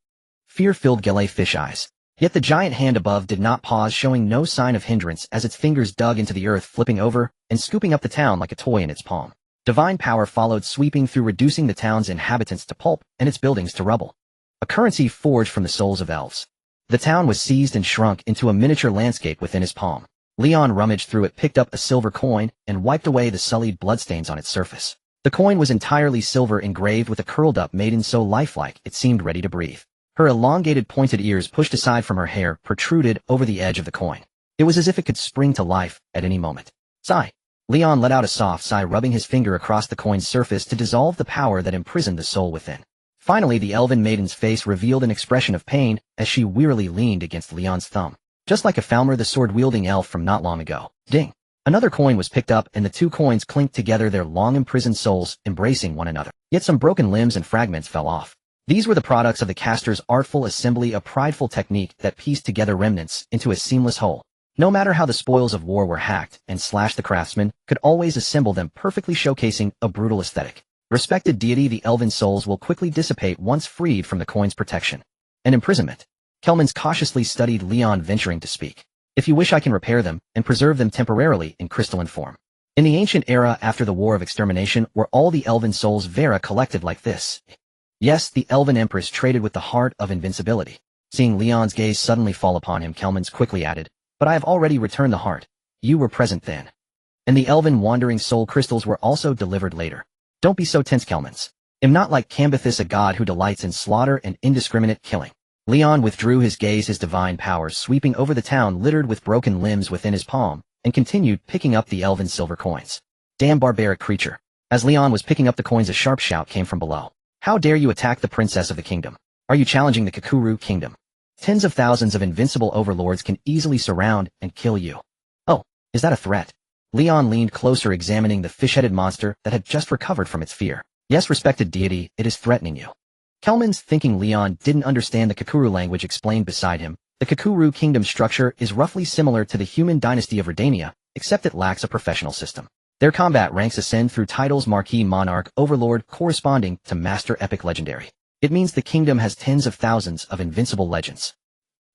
Fear filled Galay fish eyes. Yet the giant hand above did not pause, showing no sign of hindrance as its fingers dug into the earth, flipping over and scooping up the town like a toy in its palm. Divine power followed, sweeping through, reducing the town's inhabitants to pulp and its buildings to rubble. A currency forged from the souls of elves. The town was seized and shrunk into a miniature landscape within his palm. Leon rummaged through it, picked up a silver coin, and wiped away the sullied bloodstains on its surface. The coin was entirely silver, engraved with a curled-up maiden so lifelike it seemed ready to breathe. Her elongated pointed ears, pushed aside from her hair, protruded over the edge of the coin. It was as if it could spring to life at any moment. Sigh. Leon let out a soft sigh, rubbing his finger across the coin's surface to dissolve the power that imprisoned the soul within. Finally, the elven maiden's face revealed an expression of pain as she wearily leaned against Leon's thumb. Just like a Falmer, the sword-wielding elf from not long ago. Ding. Another coin was picked up, and the 2 coins clinked together, their long-imprisoned souls embracing one another. Yet some broken limbs and fragments fell off. These were the products of the caster's artful assembly, a prideful technique that pieced together remnants into a seamless whole. No matter how the spoils of war were hacked and slashed, the craftsman could always assemble them perfectly, showcasing a brutal aesthetic. Respected deity, the elven souls will quickly dissipate once freed from the coin's protection and imprisonment. Kelmans cautiously studied Leon, venturing to speak. If you wish, I can repair them and preserve them temporarily in crystalline form. In the ancient era after the War of Extermination, were all the elven souls Vera collected like this? Yes, the elven empress traded with the heart of invincibility. Seeing Leon's gaze suddenly fall upon him, Kelmans quickly added, but I have already returned the heart. You were present then. And the elven wandering soul crystals were also delivered later. Don't be so tense, Kelmans. Am not like Cambithus, a god who delights in slaughter and indiscriminate killing. Leon withdrew his gaze, his divine powers sweeping over the town littered with broken limbs within his palm, and continued picking up the elven silver coins. Damn barbaric creature. As Leon was picking up the coins, a sharp shout came from below. How dare you attack the princess of the kingdom? Are you challenging the Kakuru kingdom? Tens of thousands of invincible overlords can easily surround and kill you. Oh, is that a threat? Leon leaned closer, examining the fish-headed monster that had just recovered from its fear. Yes, respected deity, it is threatening you. Kelmans, thinking Leon didn't understand the Kakuru language, explained beside him. The Kakuru kingdom structure is roughly similar to the human dynasty of Redania, except it lacks a professional system. Their combat ranks ascend through titles: Marquis, Monarch, Overlord, corresponding to Master, Epic, Legendary. It means the kingdom has tens of thousands of invincible legends.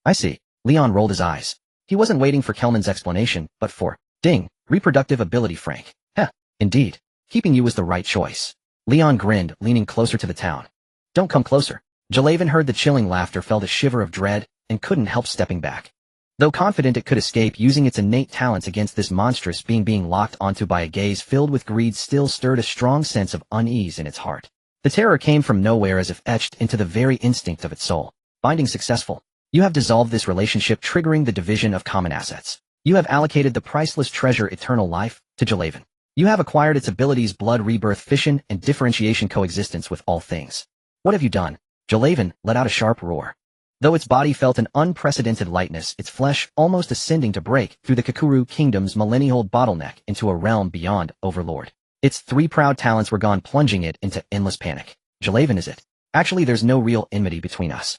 I see. Leon rolled his eyes. He wasn't waiting for Kelman's explanation, but for, ding, reproductive ability Frank. Heh, indeed. Keeping you was the right choice. Leon grinned, leaning closer to the town. Don't come closer. Jalaven heard the chilling laughter, felt a shiver of dread, and couldn't help stepping back. Though confident it could escape using its innate talents against this monstrous being locked onto by a gaze filled with greed still stirred a strong sense of unease in its heart. The terror came from nowhere as if etched into the very instinct of its soul. Binding successful. You have dissolved this relationship, triggering the division of common assets. You have allocated the priceless treasure eternal life to Jalaven. You have acquired its abilities blood rebirth fission and differentiation coexistence with all things. What have you done? Jalaven let out a sharp roar. Though its body felt an unprecedented lightness, its flesh almost ascending to break through the Kakuru kingdom's millennia-old bottleneck into a realm beyond Overlord. Its three proud talents were gone, plunging it into endless panic. Jalaven, is it? Actually, there's no real enmity between us.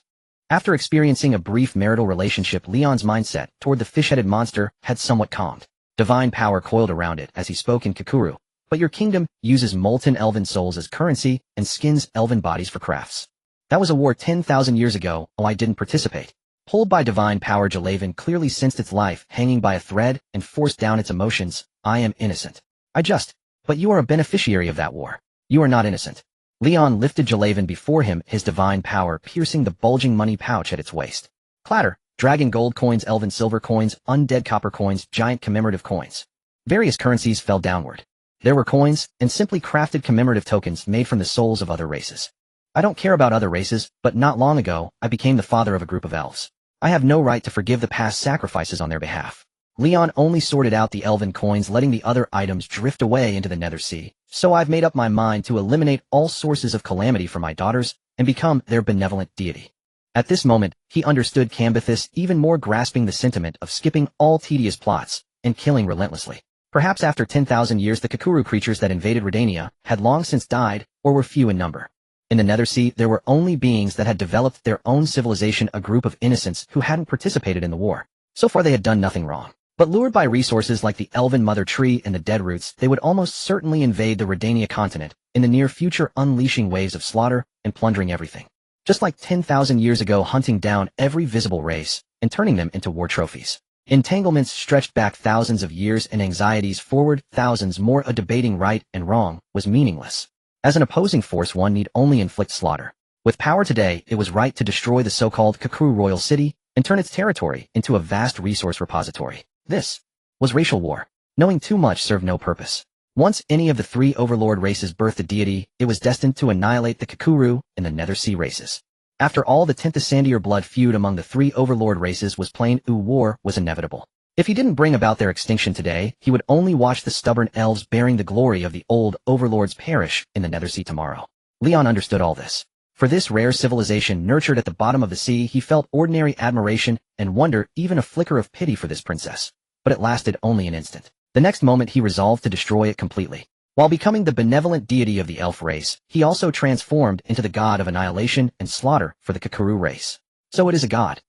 After experiencing a brief marital relationship, Leon's mindset toward the fish-headed monster had somewhat calmed. Divine power coiled around it as he spoke in Kakuru. But your kingdom uses molten elven souls as currency and skins elven bodies for crafts. That was a war 10,000 years ago. Oh, I didn't participate. Pulled by divine power, Jalaven clearly sensed its life hanging by a thread and forced down its emotions. I am innocent. But you are a beneficiary of that war. You are not innocent. Leon lifted Jalaven before him, his divine power piercing the bulging money pouch at its waist. Clatter, dragon gold coins, elven silver coins, undead copper coins, giant commemorative coins. Various currencies fell downward. There were coins and simply crafted commemorative tokens made from the souls of other races. I don't care about other races, but not long ago, I became the father of a group of elves. I have no right to forgive the past sacrifices on their behalf. Leon only sorted out the elven coins, letting the other items drift away into the nether sea. So I've made up my mind to eliminate all sources of calamity for my daughters and become their benevolent deity. At this moment, he understood Cambithus even more, grasping the sentiment of skipping all tedious plots and killing relentlessly. Perhaps after 10,000 years the Kakuru creatures that invaded Redania had long since died or were few in number. In the Nethersea, there were only beings that had developed their own civilization, a group of innocents who hadn't participated in the war. So far they had done nothing wrong. But lured by resources like the elven mother tree and the dead roots, they would almost certainly invade the Redania continent in the near future, unleashing waves of slaughter and plundering everything. Just like 10,000 years ago, hunting down every visible race and turning them into war trophies. Entanglements stretched back thousands of years and anxieties forward thousands more. A debating right and wrong was meaningless. As an opposing force, one need only inflict slaughter. With power today, it was right to destroy the so-called Kakuru royal city and turn its territory into a vast resource repository. This was racial war. Knowing too much served no purpose. Once any of the three overlord races birthed a deity, it was destined to annihilate the Kakuru and the Nethersea races. After all, the 10th Sandier blood feud among the three overlord races was plain. War was inevitable. If he didn't bring about their extinction today, he would only watch the stubborn elves bearing the glory of the old overlords perish in the Nethersea tomorrow. Leon understood all this. For this rare civilization nurtured at the bottom of the sea, he felt ordinary admiration and wonder, even a flicker of pity for this princess. But it lasted only an instant. The next moment he resolved to destroy it completely. While becoming the benevolent deity of the elf race, he also transformed into the god of annihilation and slaughter for the Kakuru race. So it is a god.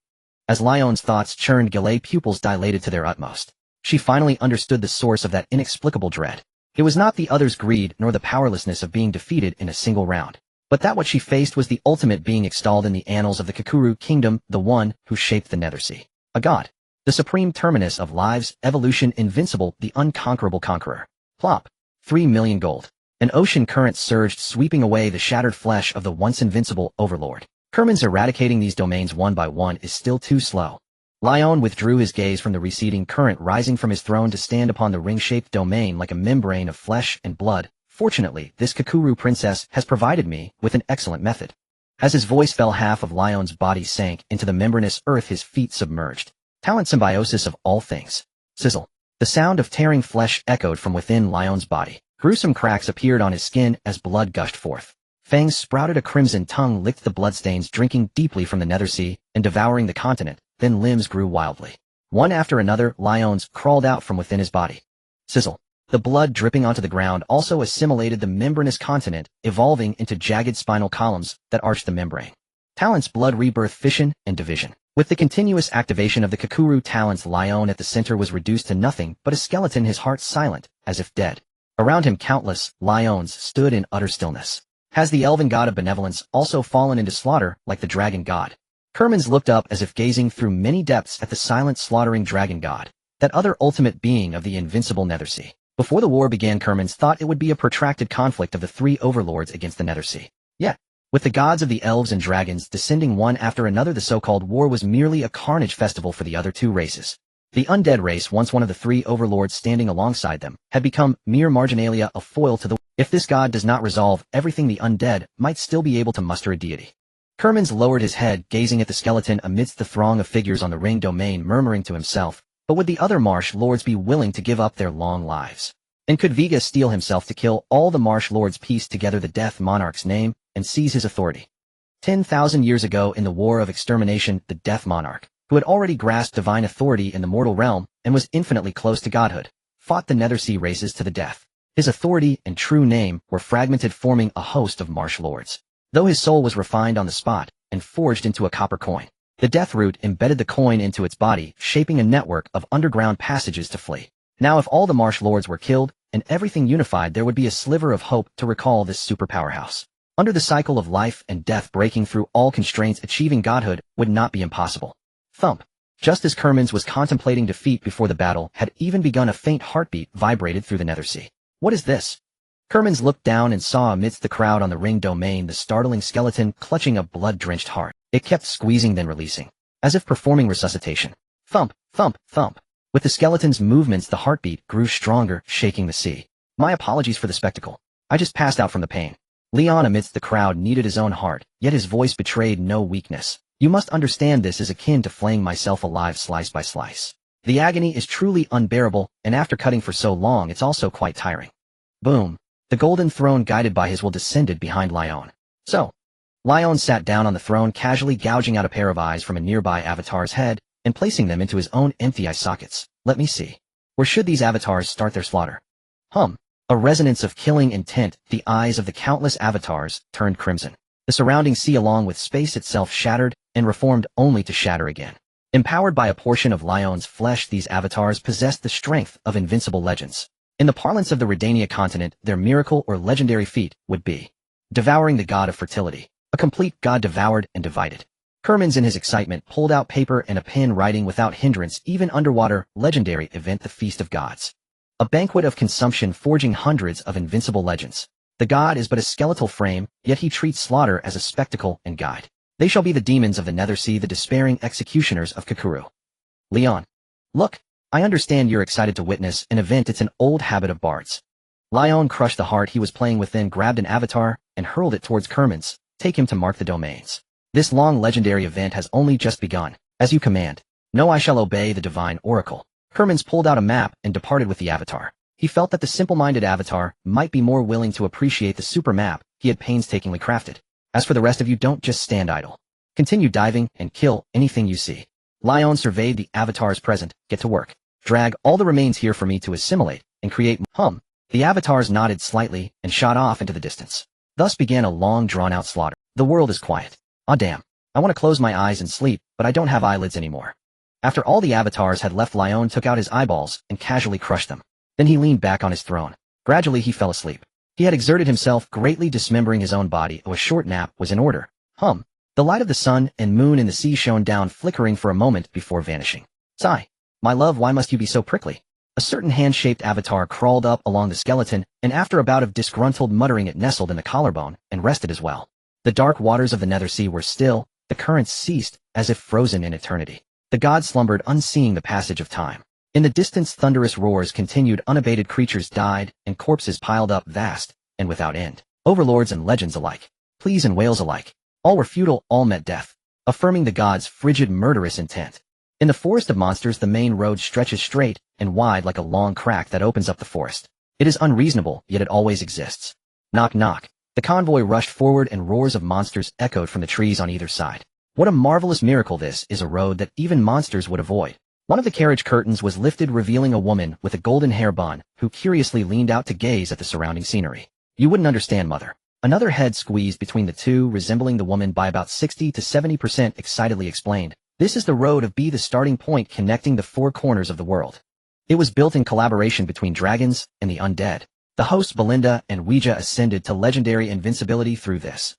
As Lyon's thoughts churned, Gillet's pupils dilated to their utmost. She finally understood the source of that inexplicable dread. It was not the other's greed nor the powerlessness of being defeated in a single round, but that what she faced was the ultimate being extolled in the annals of the Kakuru kingdom, the one who shaped the Nethersea. A god. The supreme terminus of lives, evolution, invincible, the unconquerable conqueror. Plop. 3 million gold. An ocean current surged, sweeping away the shattered flesh of the once invincible overlord. Kerman's eradicating these domains one by one is still too slow. Lyon withdrew his gaze from the receding current, rising from his throne to stand upon the ring-shaped domain like a membrane of flesh and blood. Fortunately, this Kakuru princess has provided me with an excellent method. As his voice fell, half of Lyon's body sank into the membranous earth, his feet submerged. Talent symbiosis of all things. Sizzle. The sound of tearing flesh echoed from within Lyon's body. Gruesome cracks appeared on his skin as blood gushed forth. Fangs sprouted, a crimson tongue licked the bloodstains, drinking deeply from the Nethersea and devouring the continent. Then limbs grew wildly. One after another, Lyons crawled out from within his body. Sizzle. The blood dripping onto the ground also assimilated the membranous continent, evolving into jagged spinal columns that arched the membrane. Talents blood rebirth fission and division. With the continuous activation of the Kakuru talents, Lyon at the center was reduced to nothing but a skeleton, his heart silent, as if dead. Around him countless Lyons stood in utter stillness. Has the elven god of benevolence also fallen into slaughter like the dragon god? Kermans looked up as if gazing through many depths at the silent slaughtering dragon god, that other ultimate being of the invincible Nethersea. Before the war began, Kermans thought it would be a protracted conflict of the three overlords against the Nethersea. Yet, with the gods of the elves and dragons descending one after another, the so-called war was merely a carnage festival for the other two races. The undead race, once one of the three overlords standing alongside them, had become mere marginalia, a foil to the war. If this god does not resolve everything, the undead might still be able to muster a deity. Kermans lowered his head, gazing at the skeleton amidst the throng of figures on the ring domain, murmuring to himself, but would the other marsh lords be willing to give up their long lives? And could Vega steel himself to kill all the marsh lords, piece together the Death Monarch's name, and seize his authority? 10,000 years ago, in the War of Extermination, the Death Monarch, who had already grasped divine authority in the mortal realm and was infinitely close to godhood, fought the Nethersea races to the death. His authority and true name were fragmented, forming a host of marsh lords. Though his soul was refined on the spot and forged into a copper coin, the death root embedded the coin into its body, shaping a network of underground passages to flee. Now if all the marsh lords were killed and everything unified, there would be a sliver of hope to recall this super powerhouse. Under the cycle of life and death, breaking through all constraints, achieving godhood would not be impossible. Thump. Just as Kermans was contemplating defeat before the battle had even begun, a faint heartbeat vibrated through the Nethersea. What is this? Kermans looked down and saw amidst the crowd on the ring domain the startling skeleton clutching a blood-drenched heart. It kept squeezing, then releasing, as if performing resuscitation. Thump, thump, thump. With the skeleton's movements, the heartbeat grew stronger, shaking the sea. My apologies for the spectacle. I just passed out from the pain. Leon amidst the crowd needed his own heart, yet his voice betrayed no weakness. You must understand, this is akin to flaying myself alive slice by slice. The agony is truly unbearable, and after cutting for so long, it's also quite tiring. Boom. The golden throne guided by his will descended behind Lyon. So, Lyon sat down on the throne, casually gouging out a pair of eyes from a nearby avatar's head and placing them into his own empty eye sockets. Let me see. Where should these avatars start their slaughter? A resonance of killing intent. The eyes of the countless avatars turned crimson. The surrounding sea along with space itself shattered and reformed, only to shatter again. Empowered by a portion of Lyon's flesh, these avatars possessed the strength of invincible legends. In the parlance of the Redania continent, their miracle or legendary feat would be devouring the god of fertility. A complete god devoured and divided. Kermans in his excitement pulled out paper and a pen, writing without hindrance. Even underwater, legendary event, the Feast of Gods. A banquet of consumption, forging hundreds of invincible legends. The god is but a skeletal frame, yet he treats slaughter as a spectacle and guide. They shall be the demons of the Nethersea, the despairing executioners of Kakuru. Leon. Look, I understand you're excited to witness an event. It's an old habit of bards. Lyon crushed the heart he was playing with, then grabbed an avatar and hurled it towards Kermans. Take him to mark the domains. This long legendary event has only just begun. As you command. No, I shall obey the divine oracle. Kermans pulled out a map and departed with the avatar. He felt that the simple-minded avatar might be more willing to appreciate the super map he had painstakingly crafted. As for the rest of you, don't just stand idle. Continue diving and kill anything you see. Lyon surveyed the avatars present. Get to work. Drag all the remains here for me to assimilate and create. The avatars nodded slightly and shot off into the distance. Thus began a long, drawn-out slaughter. The world is quiet. Ah, damn. I want to close my eyes and sleep, but I don't have eyelids anymore. After all the avatars had left, Lyon took out his eyeballs and casually crushed them. Then he leaned back on his throne. Gradually he fell asleep. He had exerted himself, greatly dismembering his own body. A short nap was in order. The light of the sun and moon in the sea shone down, flickering for a moment before vanishing. Sigh. My love, why must you be so prickly? A certain hand-shaped avatar crawled up along the skeleton, and after a bout of disgruntled muttering, it nestled in the collarbone and rested as well. The dark waters of the Nethersea were still. The currents ceased, as if frozen in eternity. The god slumbered, unseeing the passage of time. In the distance, thunderous roars continued. Unabated creatures died, and corpses piled up, vast and without end. Overlords and legends alike, pleas and wails alike, all were futile, all met death, affirming the god's frigid, murderous intent. In the forest of monsters, the main road stretches straight and wide like a long crack that opens up the forest. It is unreasonable, yet it always exists. Knock, knock. The convoy rushed forward, and roars of monsters echoed from the trees on either side. What a marvelous miracle this is, a road that even monsters would avoid. One of the carriage curtains was lifted, revealing a woman with a golden hair bun, who curiously leaned out to gaze at the surrounding scenery. You wouldn't understand, mother. Another head squeezed between the two, resembling the woman by about 60 to 70%, excitedly explained. This is the road of B, the starting point connecting the four corners of the world. It was built in collaboration between dragons and the undead. The hosts Belinda and Ouija ascended to legendary invincibility through this.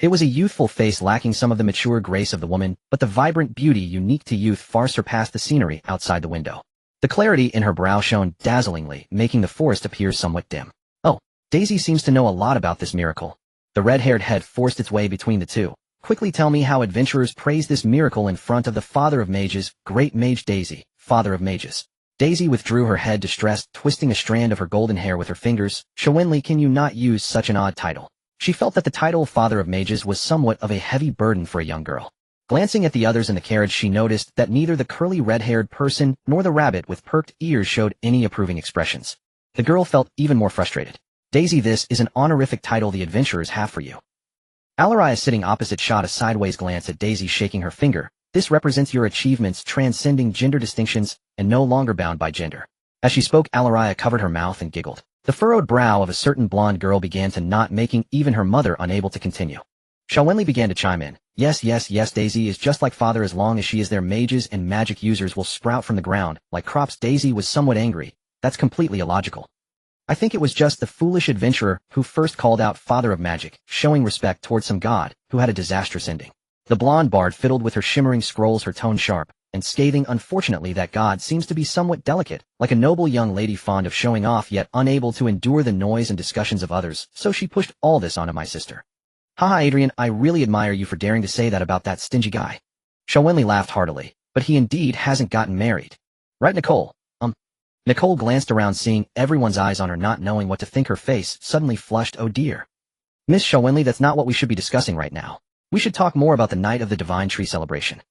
It was a youthful face lacking some of the mature grace of the woman, but the vibrant beauty unique to youth far surpassed the scenery outside the window. The clarity in her brow shone dazzlingly, making the forest appear somewhat dim. Oh, Daisy seems to know a lot about this miracle. The red-haired head forced its way between the two. Quickly tell me how adventurers praise this miracle in front of the Father of Mages, Great Mage Daisy, Father of Mages. Daisy withdrew her head distressed, twisting a strand of her golden hair with her fingers. Shawenli, can you not use such an odd title? She felt that the title Father of Mages was somewhat of a heavy burden for a young girl. Glancing at the others in the carriage, she noticed that neither the curly red-haired person nor the rabbit with perked ears showed any approving expressions. The girl felt even more frustrated. Daisy, this is an honorific title the adventurers have for you. Alaria, sitting opposite, shot a sideways glance at Daisy, shaking her finger. This represents your achievements transcending gender distinctions and no longer bound by gender. As she spoke, Alaria covered her mouth and giggled. The furrowed brow of a certain blonde girl began to knot, making even her mother unable to continue. Shawenli began to chime in. Yes, Daisy is just like Father. As long as she is there, mages and magic users will sprout from the ground, like crops. Daisy was somewhat angry. That's completely illogical. I think it was just the foolish adventurer who first called out Father of Magic, showing respect towards some god who had a disastrous ending. The blonde bard fiddled with her shimmering scrolls, her tone sharp and scathing. Unfortunately, that god seems to be somewhat delicate, like a noble young lady fond of showing off yet unable to endure the noise and discussions of others, so she pushed all this onto my sister. Haha, Adrian, I really admire you for daring to say that about that stingy guy. Shawenli laughed heartily, but he indeed hasn't gotten married. Right, Nicole? Nicole glanced around, seeing everyone's eyes on her, not knowing what to think. Her face suddenly flushed. Oh dear. Miss Shawenli, that's not what we should be discussing right now. We should talk more about the Night of the Divine Tree celebration.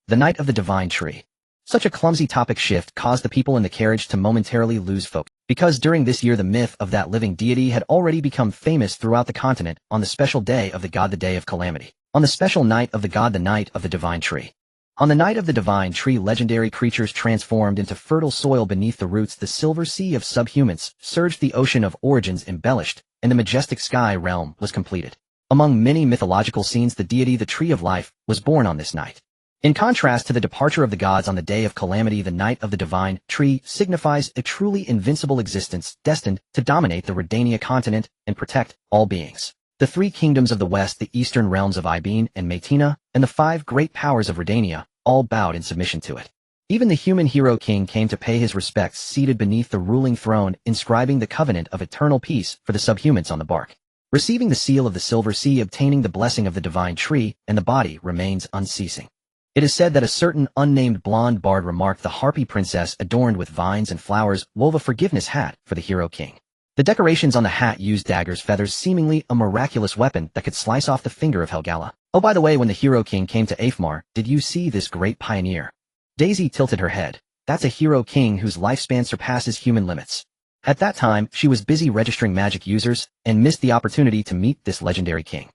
The Night of the Divine Tree. Such a clumsy topic shift caused the people in the carriage to momentarily lose focus, because during this year the myth of that living deity had already become famous throughout the continent. On the special day of the god, the Day of Calamity. On the special night of the god, the Night of the Divine Tree. On the Night of the Divine Tree, legendary creatures transformed into fertile soil beneath the roots. The silver sea of subhumans surged, the ocean of origins embellished, and the majestic sky realm was completed. Among many mythological scenes, the deity, the Tree of Life, was born on this night. In contrast to the departure of the gods on the Day of Calamity, the Night of the Divine Tree signifies a truly invincible existence destined to dominate the Redania continent and protect all beings. The three kingdoms of the west, the eastern realms of Ibeen and Matina, and the five great powers of Redania, all bowed in submission to it. Even the human hero king came to pay his respects, seated beneath the ruling throne, inscribing the covenant of eternal peace for the subhumans on the bark. Receiving the seal of the Silver Sea, obtaining the blessing of the Divine Tree, and the body remains unceasing. It is said that a certain unnamed blonde bard remarked the harpy princess adorned with vines and flowers wove a forgiveness hat for the hero king. The decorations on the hat used daggers, feathers, seemingly a miraculous weapon that could slice off the finger of Helgala. Oh, by the way, when the hero king came to Afmar, did you see this great pioneer? Daisy tilted her head. That's a hero king whose lifespan surpasses human limits. At that time, she was busy registering magic users and missed the opportunity to meet this legendary king.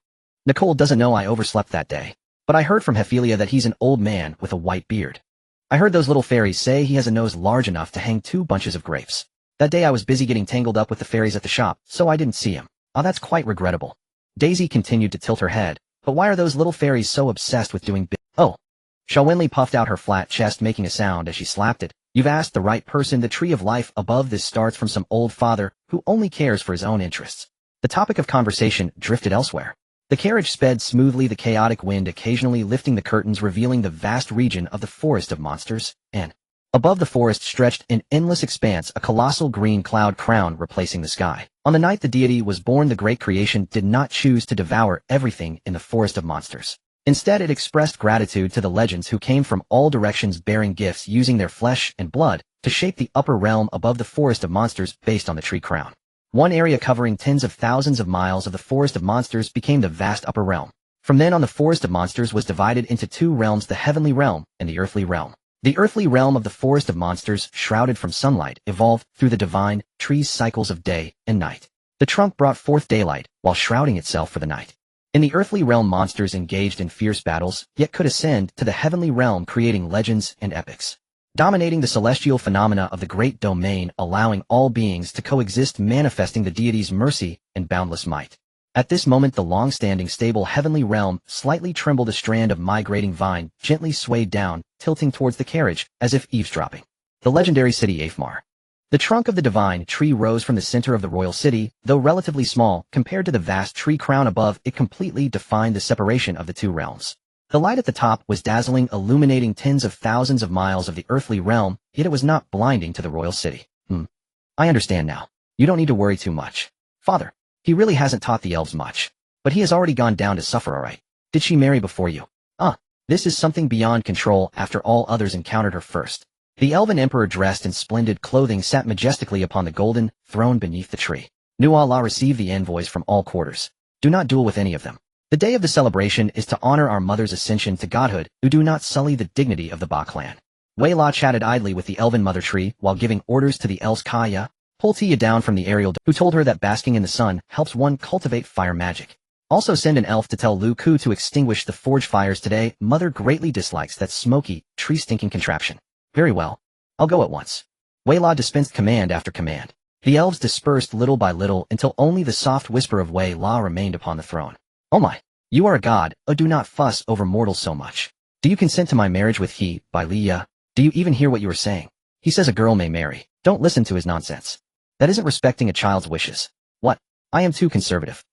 Nicole doesn't know I overslept that day, but I heard from Hephelia that he's an old man with a white beard. I heard those little fairies say he has a nose large enough to hang 2 bunches of grapes. That day I was busy getting tangled up with the fairies at the shop, so I didn't see him. Oh, that's quite regrettable. Daisy continued to tilt her head, but why are those little fairies so obsessed with doing Oh. Shawenli puffed out her flat chest, making a sound as she slapped it. You've asked the right person. The Tree of Life above this starts from some old father who only cares for his own interests. The topic of conversation drifted elsewhere. The carriage sped smoothly, the chaotic wind occasionally lifting the curtains, revealing the vast region of the Forest of Monsters, and above the forest stretched an endless expanse, a colossal green cloud crown replacing the sky. On the night the deity was born, the great creation did not choose to devour everything in the Forest of Monsters. Instead, it expressed gratitude to the legends who came from all directions bearing gifts, using their flesh and blood to shape the upper realm above the Forest of Monsters based on the tree crown. One area covering tens of thousands of miles of the Forest of Monsters became the vast upper realm. From then on, the Forest of Monsters was divided into 2 realms, the Heavenly Realm and the Earthly Realm. The earthly realm of the Forest of Monsters, shrouded from sunlight, evolved through the divine tree's cycles of day and night. The trunk brought forth daylight, while shrouding itself for the night. In the earthly realm, monsters engaged in fierce battles, yet could ascend to the heavenly realm, creating legends and epics. Dominating the celestial phenomena of the great domain, allowing all beings to coexist, manifesting the deity's mercy and boundless might. At this moment, the long-standing stable heavenly realm slightly trembled. A strand of migrating vine gently swayed down, tilting towards the carriage, as if eavesdropping. The legendary city Afmar. The trunk of the divine tree rose from the center of the royal city, though relatively small, compared to the vast tree crown above, it completely defined the separation of the two realms. The light at the top was dazzling, illuminating tens of thousands of miles of the earthly realm, yet it was not blinding to the royal city. I understand now. You don't need to worry too much. Father, he really hasn't taught the elves much. But he has already gone down to suffer, alright. Did she marry before you? This is something beyond control after all others encountered her first. The elven emperor dressed in splendid clothing sat majestically upon the golden throne beneath the tree. Nu Allah received the envoys from all quarters. Do not duel with any of them. The day of the celebration is to honor our mother's ascension to godhood, who do not sully the dignity of the Ba clan. Wei La chatted idly with the elven mother tree while giving orders to the elves Kaya, pull Tia down from the aerial who told her that basking in the sun helps one cultivate fire magic. Also send an elf to tell Lu Ku to extinguish the forge fires today. Mother greatly dislikes that smoky, tree-stinking contraption. Very well. I'll go at once. Wei La dispensed command after command. The elves dispersed little by little until only the soft whisper of Wei La remained upon the throne. Oh my! You are a god, oh do not fuss over mortals so much. Do you consent to my marriage with he, by Liya? Do you even hear what you are saying? He says a girl may marry. Don't listen to his nonsense. That isn't respecting a child's wishes. What? I am too conservative.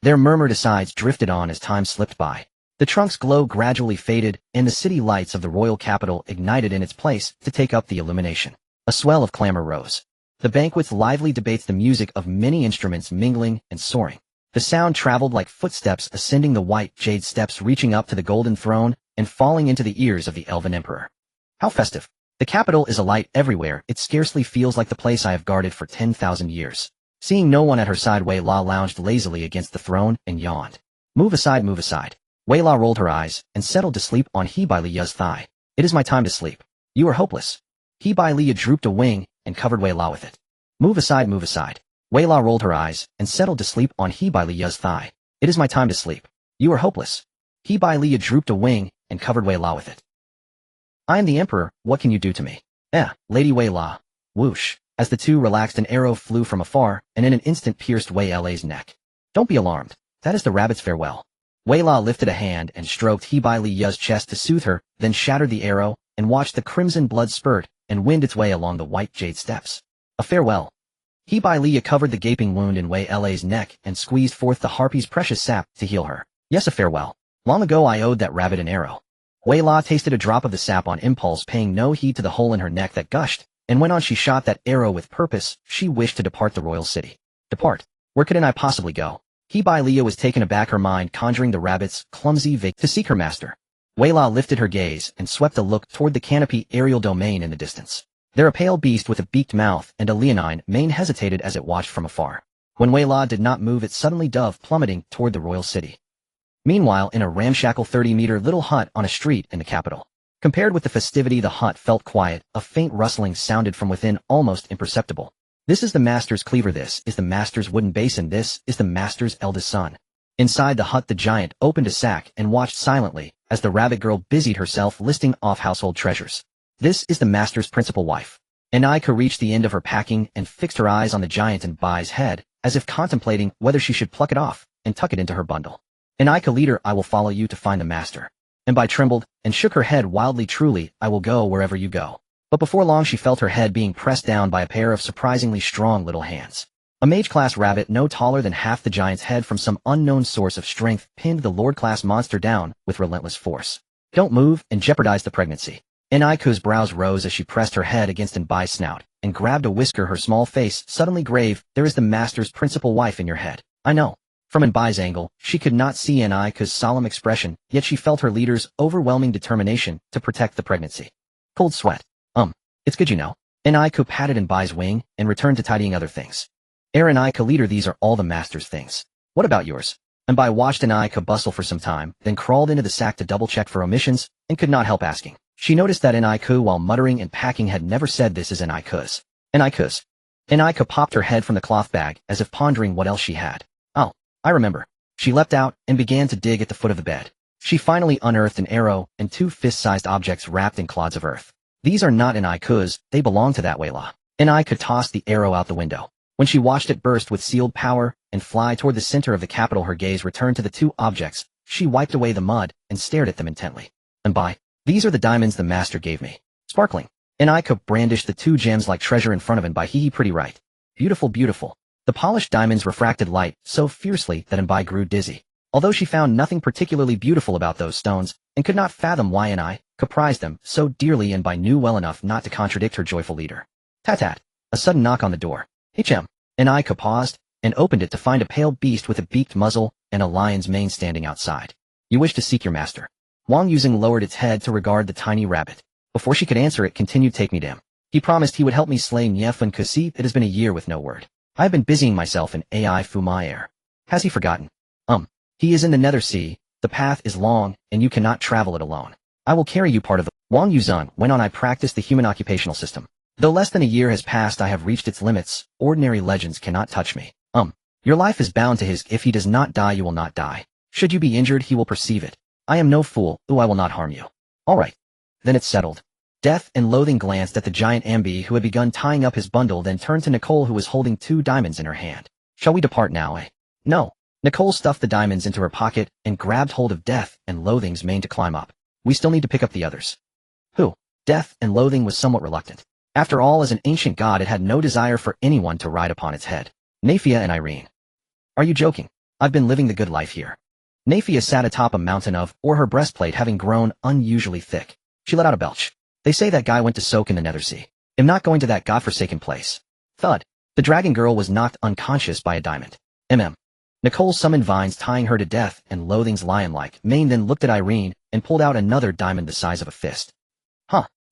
Their murmured asides drifted on as time slipped by. The trunk's glow gradually faded, and the city lights of the royal capital ignited in its place to take up the illumination. A swell of clamor rose. The banquet's lively debates, the music of many instruments mingling and soaring. The sound traveled like footsteps ascending the white jade steps, reaching up to the golden throne and falling into the ears of the elven emperor. How festive. The capital is alight everywhere. It scarcely feels like the place I have guarded for 10,000 years. Seeing no one at her side, Wei La lounged lazily against the throne and yawned. Move aside, move aside. Wei La rolled her eyes and settled to sleep on He Bai Liya's thigh. It is my time to sleep. You are hopeless. He Bai Liya drooped a wing and covered Wei La with it. Move aside, move aside. Wei La rolled her eyes and settled to sleep on He Bai Liya's thigh. It is my time to sleep. You are hopeless. He Bai Liya drooped a wing and covered Wei La with it. I am the emperor, what can you do to me? Lady Wei La. Whoosh. As the two relaxed, an arrow flew from afar, and in an instant pierced Wei La's neck. Don't be alarmed. That is the rabbit's farewell. Wei La lifted a hand and stroked He Bai Liya's chest to soothe her, then shattered the arrow, and watched the crimson blood spurt and wind its way along the white jade steps. A farewell. He Bai Liya covered the gaping wound in Wei La's neck and squeezed forth the harpy's precious sap to heal her. Yes, a farewell. Long ago I owed that rabbit an arrow. Wei La tasted a drop of the sap on impulse, paying no heed to the hole in her neck that gushed, and when on she shot that arrow with purpose, she wished to depart the royal city. Depart? Where could I possibly go? He Bai Liya was taken aback, her mind conjuring the rabbit's clumsy vague to seek her master. Wei La lifted her gaze and swept a look toward the canopy aerial domain in the distance. There a pale beast with a beaked mouth and a leonine mane hesitated as it watched from afar. When Wei La did not move, it suddenly dove plummeting toward the royal city. Meanwhile, in a ramshackle 30-meter little hut on a street in the capital. Compared with the festivity, the hut felt quiet. A faint rustling sounded from within, almost imperceptible. This is the master's cleaver. This is the master's wooden basin. This is the master's eldest son. Inside the hut, the giant opened a sack and watched silently as the rabbit girl busied herself listing off household treasures. This is the master's principal wife. Anika reached the end of her packing and fixed her eyes on the giant and Bai's head, as if contemplating whether she should pluck it off and tuck it into her bundle. Anika, leader, I will follow you to find the master. And Bai trembled and shook her head wildly. Truly, I will go wherever you go. But before long she felt her head being pressed down by a pair of surprisingly strong little hands. A mage-class rabbit no taller than half the giant's head from some unknown source of strength pinned the lord-class monster down with relentless force. Don't move and jeopardize the pregnancy. Anika's brows rose as she pressed her head against Bai's snout and grabbed a whisker, her small face suddenly grave. There is the master's principal wife in your head. I know. From Bai's angle, she could not see Anika's solemn expression, yet she felt her leader's overwhelming determination to protect the pregnancy. Cold sweat. It's good you know. Anika patted Bai's wing and returned to tidying other things. Anika, leader, these are all the master's things. What about yours? Bai watched Anika bustle for some time, then crawled into the sack to double-check for omissions, and could not help asking. She noticed that Anika, while muttering and packing, had never said this is Anika's. Anika's. Anika popped her head from the cloth bag, as if pondering what else she had. Oh, I remember. She leapt out and began to dig at the foot of the bed. She finally unearthed an arrow and two fist-sized objects wrapped in clods of earth. These are not Anika's, they belong to that Wei La. Anika tossed the arrow out the window. When she watched it burst with sealed power and fly toward the center of the capital, her gaze returned to the two objects. She wiped away the mud and stared at them intently. Bai, these are the diamonds the master gave me. Sparkling. Enika brandished the 2 gems like treasure in front of him by hee pretty right. Beautiful, beautiful. The polished diamonds refracted light so fiercely that Mbai grew dizzy. Although she found nothing particularly beautiful about those stones, and could not fathom why Enika prized them so dearly, Mbai knew well enough not to contradict her joyful leader. Tat-tat. A sudden knock on the door. Hm. Enika paused, and opened it to find a pale beast with a beaked muzzle and a lion's mane standing outside. You wish to seek your master. Wang Yuzheng lowered its head to regard the tiny rabbit. Before she could answer it continued, take me to him. He promised he would help me slay Niefun Kusi. It has been a year with no word. I have been busying myself in Ai Fumaer. Has he forgotten? He is in the Nether Sea, the path is long, and you cannot travel it alone. I will carry you part of the— Wang Yuzheng went on. I practice the human occupational system. Though less than a year has passed, I have reached its limits. Ordinary legends cannot touch me. Your life is bound to his. If he does not die, you will not die. Should you be injured, he will perceive it. I am no fool. I will not harm you. All right. Then it's settled. Death and Loathing glanced at the giant Ambi, who had begun tying up his bundle, then turned to Nicole, who was holding 2 diamonds in her hand. Shall we depart now, eh? No. Nicole stuffed the diamonds into her pocket and grabbed hold of Death and Loathing's mane to climb up. We still need to pick up the others. Who? Death and Loathing was somewhat reluctant. After all, as an ancient god, it had no desire for anyone to ride upon its head. Nafia and Irene. Are you joking? I've been living the good life here. Nafia sat atop a mountain of, or her breastplate having grown unusually thick. She let out a belch. They say that guy went to soak in the Nether Sea. I'm not going to that godforsaken place. Thud. The dragon girl was knocked unconscious by a diamond. Nicole summoned vines tying her to Death and Loathing's lion-like mane, then looked at Irene and pulled out another diamond the size of a fist.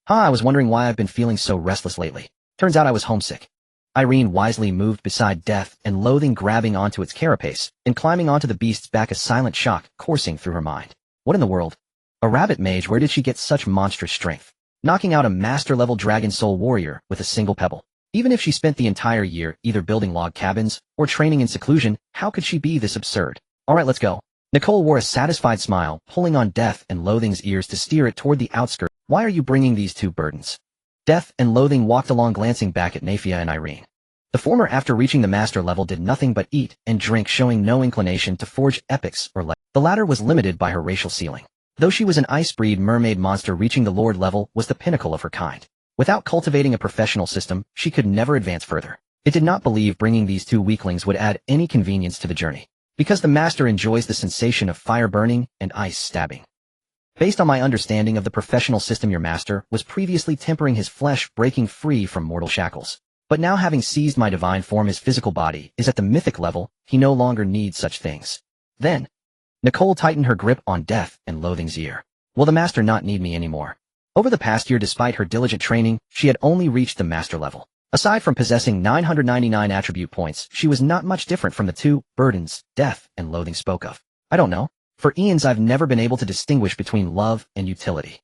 I was wondering why I've been feeling so restless lately. Turns out I was homesick. Irene wisely moved beside Death and Loathing, grabbing onto its carapace and climbing onto the beast's back, a silent shock coursing through her mind. What in the world? A rabbit mage? Where did she get such monstrous strength? Knocking out a master-level dragon soul warrior with a single pebble. Even if she spent the entire year either building log cabins or training in seclusion, how could she be this absurd? Alright, let's go. Nicole wore a satisfied smile, pulling on Death and Loathing's ears to steer it toward the outskirts. Why are you bringing these 2 burdens? Death and Loathing walked along, glancing back at Nafia and Irene. The former, after reaching the master level, did nothing but eat and drink, showing no inclination to forge epics or legends. The latter was limited by her racial ceiling. Though she was an ice-breed mermaid monster, reaching the Lord level was the pinnacle of her kind. Without cultivating a professional system, she could never advance further. It did not believe bringing these 2 weaklings would add any convenience to the journey, because the master enjoys the sensation of fire burning and ice stabbing. Based on my understanding of the professional system, your master was previously tempering his flesh, breaking free from mortal shackles. But now, having seized my divine form, his physical body is at the mythic level. He no longer needs such things. Then, Nicole tightened her grip on Death and Loathing's ear. Will the master not need me anymore? Over the past year, despite her diligent training, she had only reached the master level. Aside from possessing 999 attribute points, she was not much different from the 2 burdens Death and Loathing spoke of. I don't know. For eons I've never been able to distinguish between love and utility.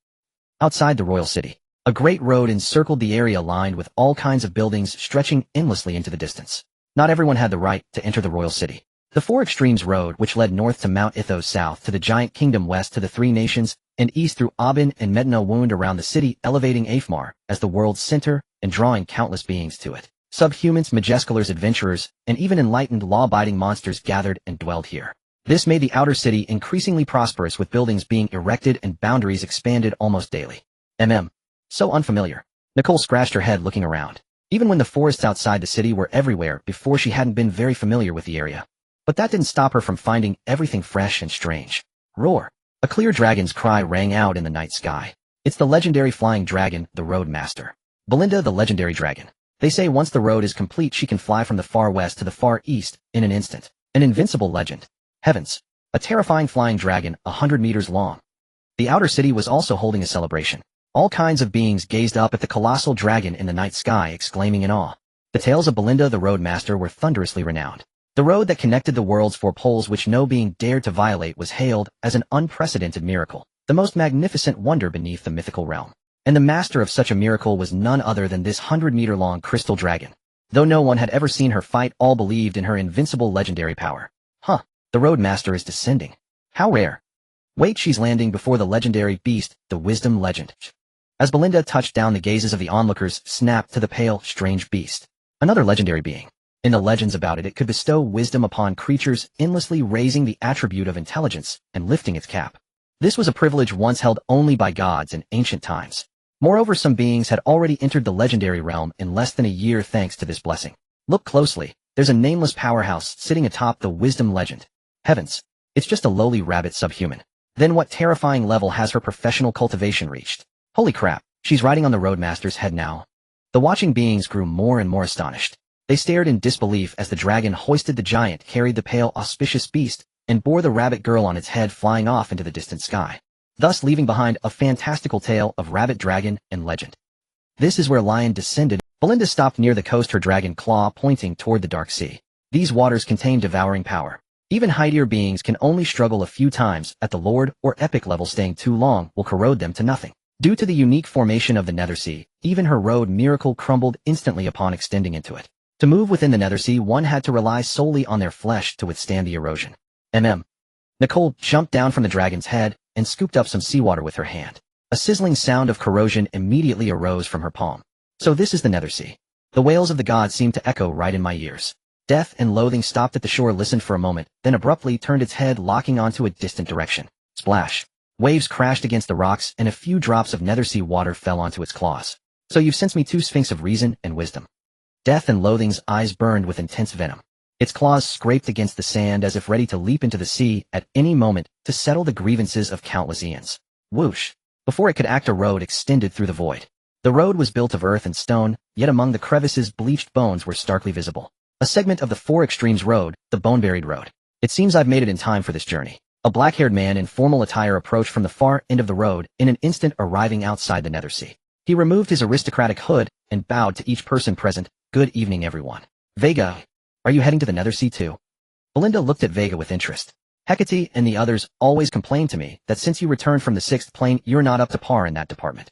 Outside the royal city, a great road encircled the area, lined with all kinds of buildings stretching endlessly into the distance. Not everyone had the right to enter the royal city. The 4 Extremes Road, which led north to Mount Ithos, south to the Giant Kingdom, west to the 3 Nations, and east through Aben and Medina, wound around the city, elevating Afmar as the world's center and drawing countless beings to it. Subhumans, majescalers, adventurers, and even enlightened law-abiding monsters gathered and dwelled here. This made the outer city increasingly prosperous, with buildings being erected and boundaries expanded almost daily. So unfamiliar. Nicole scratched her head, looking around. Even when the forests outside the city were everywhere before, she hadn't been very familiar with the area. But that didn't stop her from finding everything fresh and strange. Roar! A clear dragon's cry rang out in the night sky. It's the legendary flying dragon, the Road Master. Belinda, the legendary dragon. They say once the road is complete, she can fly from the far west to the far east in an instant. An invincible legend. Heavens! A terrifying flying dragon, 100 meters long. The outer city was also holding a celebration. All kinds of beings gazed up at the colossal dragon in the night sky, exclaiming in awe. The tales of Belinda, the Road Master, were thunderously renowned. The road that connected the world's 4 poles, which no being dared to violate, was hailed as an unprecedented miracle, the most magnificent wonder beneath the mythical realm. And the master of such a miracle was none other than this 100-meter-long crystal dragon. Though no one had ever seen her fight, all believed in her invincible legendary power. The Road Master is descending. How rare. Wait, she's landing before the legendary beast, the Wisdom Legend. As Belinda touched down, the gazes of the onlookers snapped to the pale, strange beast. Another legendary being. In the legends about it, it could bestow wisdom upon creatures, endlessly raising the attribute of intelligence and lifting its cap. This was a privilege once held only by gods in ancient times. Moreover, some beings had already entered the legendary realm in less than a year thanks to this blessing. Look closely, there's a nameless powerhouse sitting atop the wisdom legend. Heavens, it's just a lowly rabbit subhuman. Then what terrifying level has her professional cultivation reached? Holy crap, she's riding on the Roadmaster's head now. The watching beings grew more and more astonished. They stared in disbelief as the dragon hoisted the giant, carried the pale, auspicious beast, and bore the rabbit girl on its head, flying off into the distant sky, thus leaving behind a fantastical tale of rabbit, dragon, and legend. This is where Lion descended. Belinda stopped near the coast, her dragon claw pointing toward the dark sea. These waters contain devouring power. Even high-tier beings can only struggle a few times at the Lord or epic level. Staying too long will corrode them to nothing. Due to the unique formation of the Nethersea, even her road miracle crumbled instantly upon extending into it. To move within the Nethersea, one had to rely solely on their flesh to withstand the erosion. Nicole jumped down from the dragon's head and scooped up some seawater with her hand. A sizzling sound of corrosion immediately arose from her palm. So this is the Nethersea. The wails of the gods seemed to echo right in my ears. Death and loathing stopped at the shore, listened for a moment, then abruptly turned its head, locking onto a distant direction. Splash. Waves crashed against the rocks, and a few drops of Nethersea water fell onto its claws. So you've sensed me too, Sphinx of reason and wisdom. Death and Loathing's eyes burned with intense venom. Its claws scraped against the sand as if ready to leap into the sea at any moment to settle the grievances of countless eons. Whoosh. Before it could act, a road extended through the void. The road was built of earth and stone, yet among the crevices bleached bones were starkly visible. A segment of the Four Extremes Road, the Bone-Buried Road. It seems I've made it in time for this journey. A black-haired man in formal attire approached from the far end of the road, in an instant arriving outside the Nethersea. He removed his aristocratic hood and bowed to each person present. Good evening, everyone. Vega, are you heading to the Nethersea too? Belinda looked at Vega with interest. Hecate and the others always complained to me that since you returned from the sixth plane, you're not up to par in that department.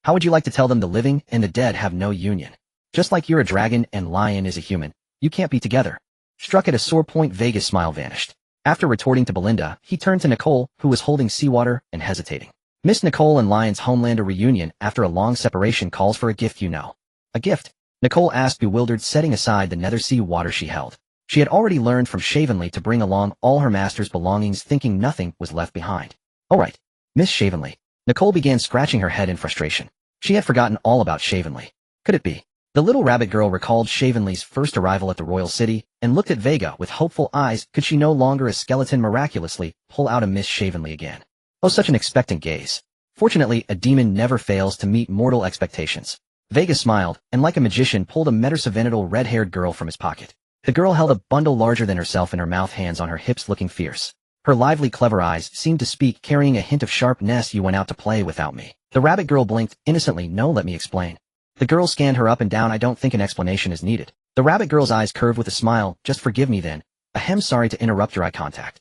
How would you like to tell them the living and the dead have no union? Just like you're a dragon and Lion is a human, you can't be together. Struck at a sore point, Vega's smile vanished. After retorting to Belinda, he turned to Nicole, who was holding seawater and hesitating. Miss Nicole and Lion's Homelander reunion after a long separation calls for a gift, you know. A gift? Nicole asked, bewildered, setting aside the Nethersea water she held. She had already learned from Shavenly to bring along all her master's belongings, thinking nothing was left behind. All right, Miss Shavenly. Nicole began scratching her head in frustration. She had forgotten all about Shavenly. Could it be? The little rabbit girl recalled Shavenly's first arrival at the royal city and looked at Vega with hopeful eyes. Could she, no longer a skeleton, miraculously pull out a Miss Shavenly again? Oh, such an expectant gaze. Fortunately, a demon never fails to meet mortal expectations. Vega smiled, and like a magician pulled a metasavenidal red-haired girl from his pocket. The girl held a bundle larger than herself in her mouth, hands on her hips, looking fierce. Her lively, clever eyes seemed to speak, carrying a hint of sharpness. You went out to play without me. The rabbit girl blinked innocently. No, let me explain. The girl scanned her up and down. I don't think an explanation is needed. The rabbit girl's eyes curved with a smile. Just forgive me then. Ahem, sorry to interrupt your eye contact.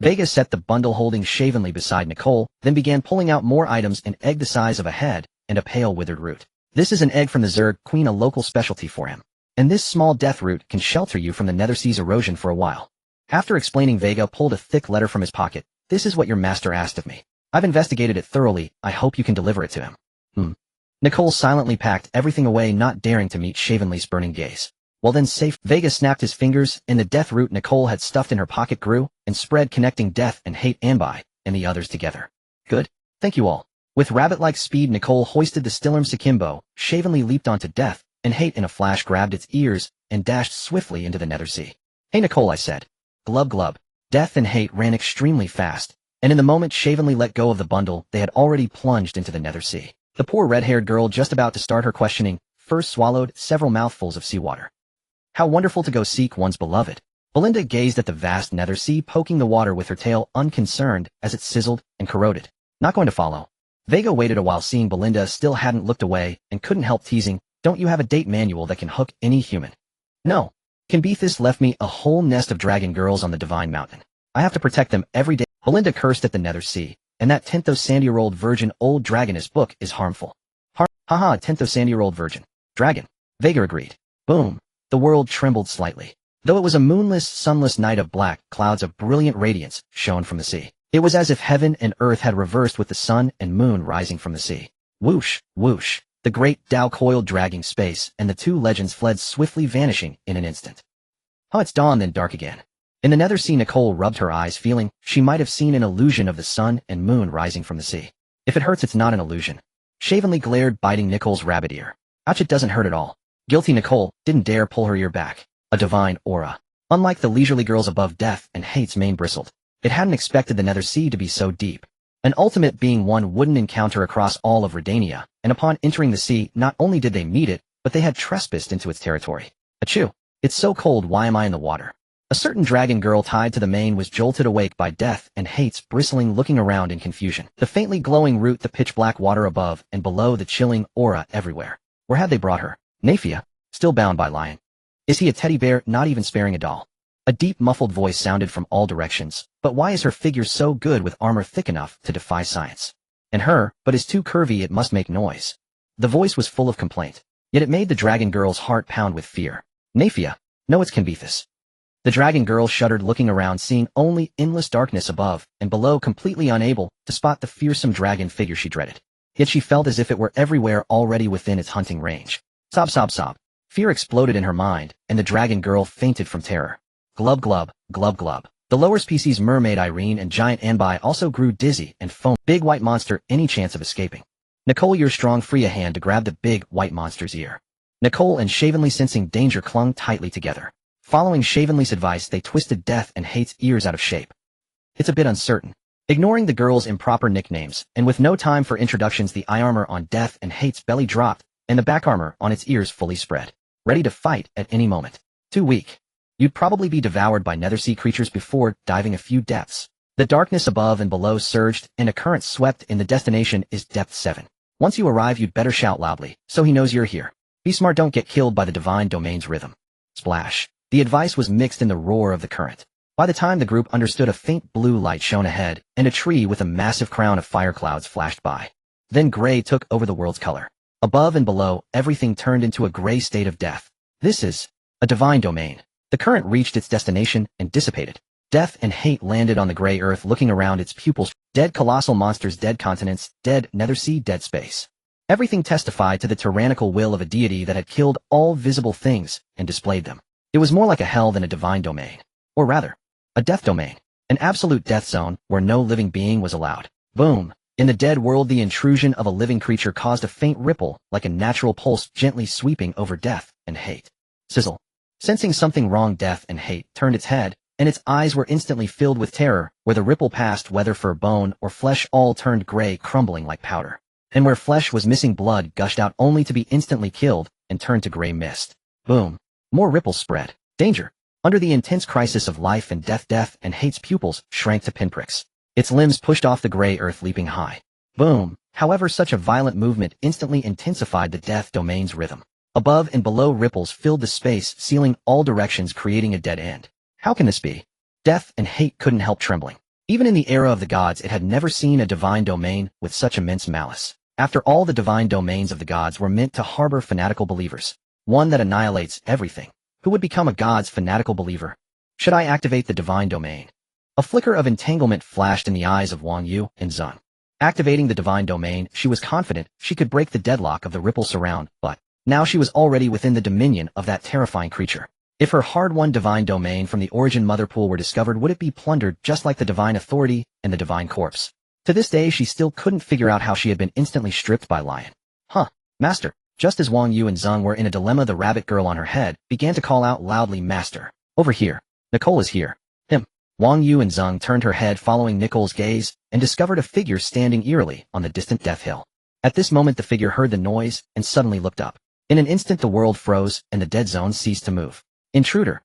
Vega set the bundle holding Shavenly beside Nicole, then began pulling out more items, an egg the size of a head, and a pale withered root. This is an egg from the Zerg Queen, a local specialty for him. And this small death root can shelter you from the Nethersea's erosion for a while. After explaining, Vega pulled a thick letter from his pocket. This is what your master asked of me. I've investigated it thoroughly. I hope you can deliver it to him. Nicole silently packed everything away, not daring to meet Shavenly's burning gaze. Well then, safe. Vega snapped his fingers, and the death root Nicole had stuffed in her pocket grew and spread, connecting death and hate, Anbai, and the others together. Good. Thank you all. With rabbit-like speed, Nicole hoisted the Stillerm Sakimbo. Shavenly leaped onto death, and hate in a flash grabbed its ears and dashed swiftly into the Nethersea. Hey Nicole, I said. Glub glub. Death and hate ran extremely fast, and in the moment Shavenly let go of the bundle, they had already plunged into the Nethersea. The poor red-haired girl, just about to start her questioning, first swallowed several mouthfuls of seawater. How wonderful to go seek one's beloved. Belinda gazed at the vast Nethersea, poking the water with her tail, unconcerned as it sizzled and corroded. Not going to follow. Vega waited a while, seeing Belinda still hadn't looked away, and couldn't help teasing, don't you have a date manual that can hook any human? No. Canbethus left me a whole nest of dragon girls on the Divine Mountain. I have to protect them every day. Belinda cursed at the Nethersea, and that 10,000-year-old virgin old dragoness book is harmful. Haha, 10,000-year-old virgin. Dragon. Vega agreed. Boom. The world trembled slightly. Though it was a moonless, sunless night of black, clouds of brilliant radiance shone from the sea. It was as if heaven and earth had reversed, with the sun and moon rising from the sea. Whoosh, whoosh. The great Tao coiled, dragging space, and the two legends fled swiftly, vanishing in an instant. It's dawn, then dark again. In the Nethersea, Nicole rubbed her eyes, feeling she might have seen an illusion of the sun and moon rising from the sea. If it hurts, it's not an illusion. Shavenly glared, biting Nicole's rabbit ear. Ouch, it doesn't hurt at all. Guilty Nicole didn't dare pull her ear back. A divine aura. Unlike the leisurely girls above, Death and Hate's mane bristled. It hadn't expected the Nether Sea to be so deep. An ultimate being one wouldn't encounter across all of Redania, and upon entering the sea, not only did they meet it, but they had trespassed into its territory. Achoo! It's so cold, why am I in the water? A certain dragon girl tied to the mane was jolted awake by Death and Hate's bristling, looking around in confusion. The faintly glowing root, the pitch-black water above and below, the chilling aura everywhere. Where had they brought her? Nafia, still bound by Lion. Is he a teddy bear, not even sparing a doll? A deep, muffled voice sounded from all directions. But why is her figure so good with armor thick enough to defy science? And her, but is too curvy, it must make noise. The voice was full of complaint. Yet it made the dragon girl's heart pound with fear. Nafia, no, it's Canbethus. The dragon girl shuddered, looking around, seeing only endless darkness above and below, completely unable to spot the fearsome dragon figure she dreaded. Yet she felt as if it were everywhere, already within its hunting range. Sob, sob, sob. Fear exploded in her mind, and the dragon girl fainted from terror. Glub, glub, glub, glub. The lower species mermaid Irene and giant Anbai also grew dizzy and foamed. Big white monster, any chance of escaping? Nicole, you're strong, free a hand to grab the big white monster's ear. Nicole and Shavenly, sensing danger, clung tightly together. Following Shavenly's advice, they twisted Death and Hate's ears out of shape. It's a bit uncertain. Ignoring the girls' improper nicknames, and with no time for introductions, the eye armor on Death and Hate's belly dropped, and the back armor on its ears fully spread. Ready to fight at any moment. Too weak. You'd probably be devoured by Nethersea creatures before diving a few depths. The darkness above and below surged, and a current swept in. The destination is depth 7. Once you arrive, you'd better shout loudly, so he knows you're here. Be smart, don't get killed by the divine domain's rhythm. Splash. The advice was mixed in the roar of the current. By the time the group understood, a faint blue light shone ahead, and a tree with a massive crown of fire clouds flashed by. Then gray took over the world's color. Above and below, everything turned into a gray state of death. This is a divine domain. The current reached its destination and dissipated. Death and Hate landed on the gray earth, looking around, its pupils. Dead colossal monsters, dead continents, dead Nethersea, dead space. Everything testified to the tyrannical will of a deity that had killed all visible things and displayed them. It was more like a hell than a divine domain. Or rather, a death domain. An absolute death zone where no living being was allowed. Boom. In the dead world, the intrusion of a living creature caused a faint ripple, like a natural pulse, gently sweeping over Death and Hate. Sizzle. Sensing something wrong, Death and Hate turned its head, and its eyes were instantly filled with terror. Where the ripple passed, whether fur, bone, or flesh, all turned gray, crumbling like powder. And where flesh was missing, blood gushed out, only to be instantly killed and turned to gray mist. Boom. More ripples spread. Danger. Under the intense crisis of life and death, Death and Hate's pupils shrank to pinpricks. Its limbs pushed off the gray earth, leaping high. Boom. However, such a violent movement instantly intensified the death domain's rhythm. Above and below, ripples filled the space, sealing all directions, creating a dead end. How can this be? Death and Hate couldn't help trembling. Even in the era of the gods, it had never seen a divine domain with such immense malice. After all, the divine domains of the gods were meant to harbor fanatical believers. One that annihilates everything. Who would become a god's fanatical believer? Should I activate the divine domain? A flicker of entanglement flashed in the eyes of Wang Yu and Zhang. Activating the divine domain, she was confident she could break the deadlock of the ripple surround, but now she was already within the dominion of that terrifying creature. If her hard-won divine domain from the origin mother pool were discovered, would it be plundered just like the divine authority and the divine corpse? To this day, she still couldn't figure out how she had been instantly stripped by Lion. Huh, Master. Just as Wang Yu and Zhang were in a dilemma, the rabbit girl on her head began to call out loudly, Master. Over here. Nicole is here. Him. Wang Yu and Zhang turned her head, following Nicole's gaze, and discovered a figure standing eerily on the distant Death Hill. At this moment, the figure heard the noise and suddenly looked up. In an instant, the world froze and the dead zone ceased to move. Intruder.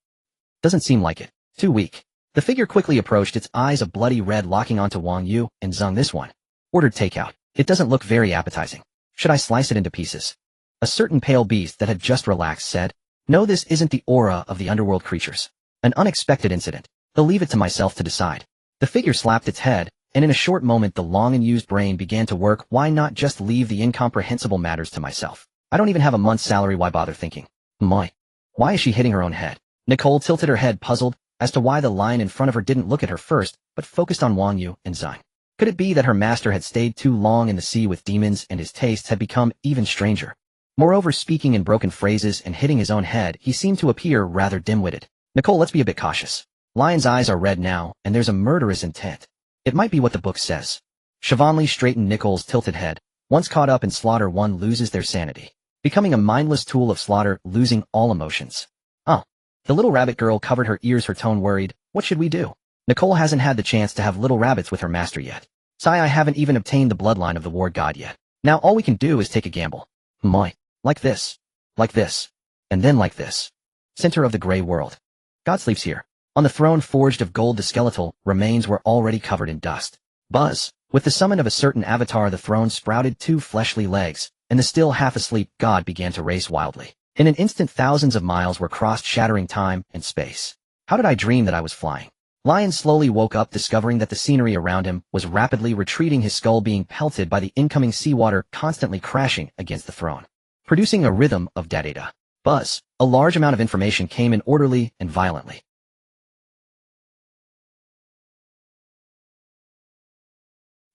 Doesn't seem like it. Too weak. The figure quickly approached, its eyes a bloody red, locking onto Wang Yu and Zhang. This one. Ordered takeout. It doesn't look very appetizing. Should I slice it into pieces? A certain pale beast that had just relaxed said, No, this isn't the aura of the underworld creatures. An unexpected incident. I'll leave it to myself to decide. The figure slapped its head, and in a short moment the long unused brain began to work. Why not just leave the incomprehensible matters to myself? I don't even have a month's salary, why bother thinking? Why is she hitting her own head? Nicole tilted her head, puzzled as to why the lion in front of her didn't look at her first, but focused on Wang Yu and Zhang. Could it be that her master had stayed too long in the sea with demons and his tastes had become even stranger? Moreover, speaking in broken phrases and hitting his own head, he seemed to appear rather dim-witted. Nicole, let's be a bit cautious. Lion's eyes are red now, and there's a murderous intent. It might be what the book says. Siobhan straightened Nicole's tilted head. Once caught up in slaughter, one loses their sanity, becoming a mindless tool of slaughter, losing all emotions. Oh. The little rabbit girl covered her ears, her tone worried. What should we do? Nicole hasn't had the chance to have little rabbits with her master yet. Sigh, I haven't even obtained the bloodline of the war god yet. Now all we can do is take a gamble. Moi. Like this. Like this. And then like this. Center of the gray world. God sleeps here. On the throne forged of gold, the skeletal remains were already covered in dust. Buzz. With the summon of a certain avatar, the throne sprouted 2 fleshly legs, and the still half-asleep god began to race wildly. In an instant, thousands of miles were crossed, shattering time and space. How did I dream that I was flying? Lion slowly woke up, discovering that the scenery around him was rapidly retreating, his skull being pelted by the incoming seawater, constantly crashing against the throne, producing a rhythm of da-da-da. Buzz. A large amount of information came in orderly and violently.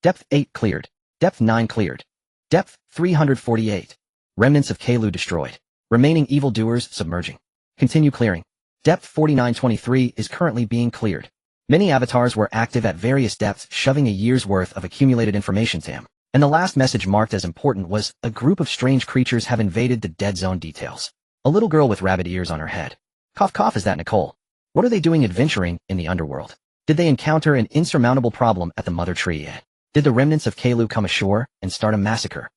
Depth 8 cleared. Depth 9 cleared. Depth 348. Remnants of Kalu destroyed. Remaining evildoers submerging. Continue clearing. Depth 4923 is currently being cleared. Many avatars were active at various depths, shoving a year's worth of accumulated information to him. And the last message marked as important was, a group of strange creatures have invaded the dead zone. Details. A little girl with rabbit ears on her head. Cough cough, is that Nicole? What are they doing adventuring in the underworld? Did they encounter an insurmountable problem at the mother tree? Did the remnants of Kalu come ashore and start a massacre?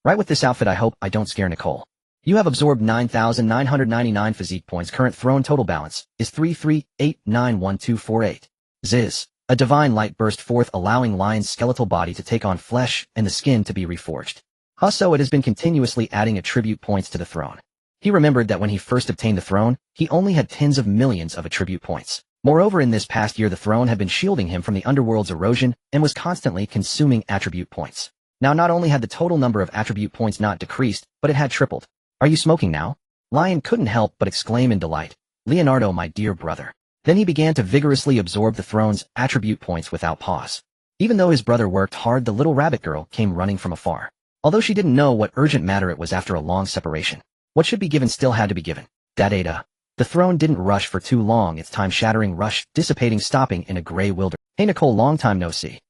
Right, with this outfit I hope I don't scare Nicole. You have absorbed 9,999 physique points. Current throne total balance is 338912448. Ziz. A divine light burst forth, allowing Lion's skeletal body to take on flesh and the skin to be reforged. Also, it has been continuously adding attribute points to the throne. He remembered that when he first obtained the throne, he only had tens of millions of attribute points. Moreover, in this past year the throne had been shielding him from the underworld's erosion and was constantly consuming attribute points. Now not only had the total number of attribute points not decreased, but it had tripled. Are you smoking now? Lion couldn't help but exclaim in delight. Leonardo, my dear brother. Then he began to vigorously absorb the throne's attribute points without pause. Even though his brother worked hard, the little rabbit girl came running from afar. Although she didn't know what urgent matter it was after a long separation. What should be given still had to be given. Da-da-da. The throne didn't rush for too long, its time-shattering rush dissipating, stopping in a gray wilderness. Hey Nicole, long time no see.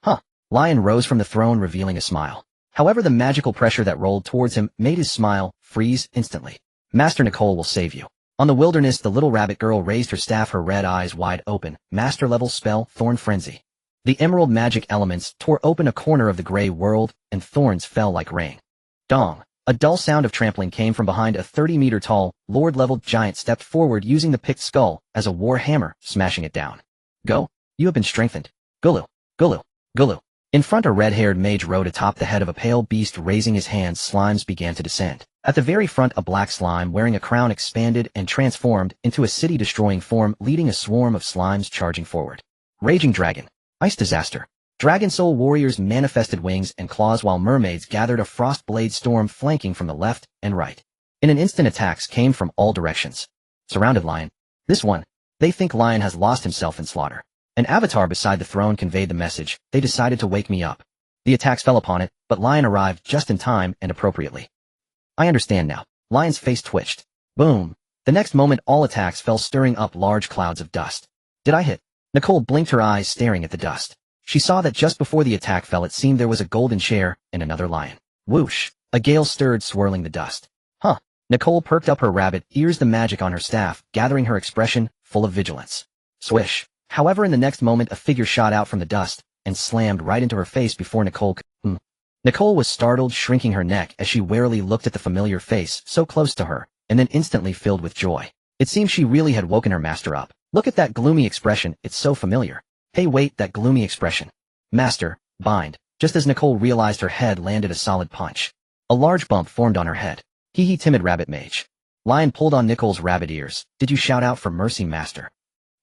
Huh. Lion rose from the throne, revealing a smile. However, the magical pressure that rolled towards him made his smile freeze instantly. Master Nicole will save you. On the wilderness, the little rabbit girl raised her staff, her red eyes wide open. Master-level spell, Thorn Frenzy. The emerald magic elements tore open a corner of the gray world, and thorns fell like rain. Dong. A dull sound of trampling came from behind. A 30-meter-tall, lord-level giant stepped forward, using the picked skull as a war hammer, smashing it down. Go. You have been strengthened. Gulu. Gulu. Gulu. In front, a red-haired mage rode atop the head of a pale beast, raising his hands. Slimes began to descend. At the very front, a black slime wearing a crown expanded and transformed into a city-destroying form, leading a swarm of slimes charging forward. Raging Dragon. Ice Disaster. Dragon Soul warriors manifested wings and claws, while mermaids gathered, a frost blade storm flanking from the left and right. In an instant, attacks came from all directions. Surrounded Lion. This one. They think Lion has lost himself in slaughter. An avatar beside the throne conveyed the message. They decided to wake me up. The attacks fell upon it, but Lion arrived just in time and appropriately. I understand now. Lion's face twitched. Boom. The next moment, all attacks fell, stirring up large clouds of dust. Did I hit? Nicole blinked, her eyes staring at the dust. She saw that just before the attack fell, it seemed there was a golden chair and another lion. Whoosh. A gale stirred, swirling the dust. Huh. Nicole perked up her rabbit ears, the magic on her staff gathering her expression, full of vigilance. Swish. However, in the next moment, a figure shot out from the dust and slammed right into her face before Nicole could. Nicole was startled, shrinking her neck as she warily looked at the familiar face so close to her, and then instantly filled with joy. It seemed she really had woken her master up. Look at that gloomy expression, it's so familiar. Hey wait, that gloomy expression. Master, bind. Just as Nicole realized, her head landed a solid punch. A large bump formed on her head. Hee, timid rabbit mage. Lion pulled on Nicole's rabbit ears. Did you shout out for mercy, master?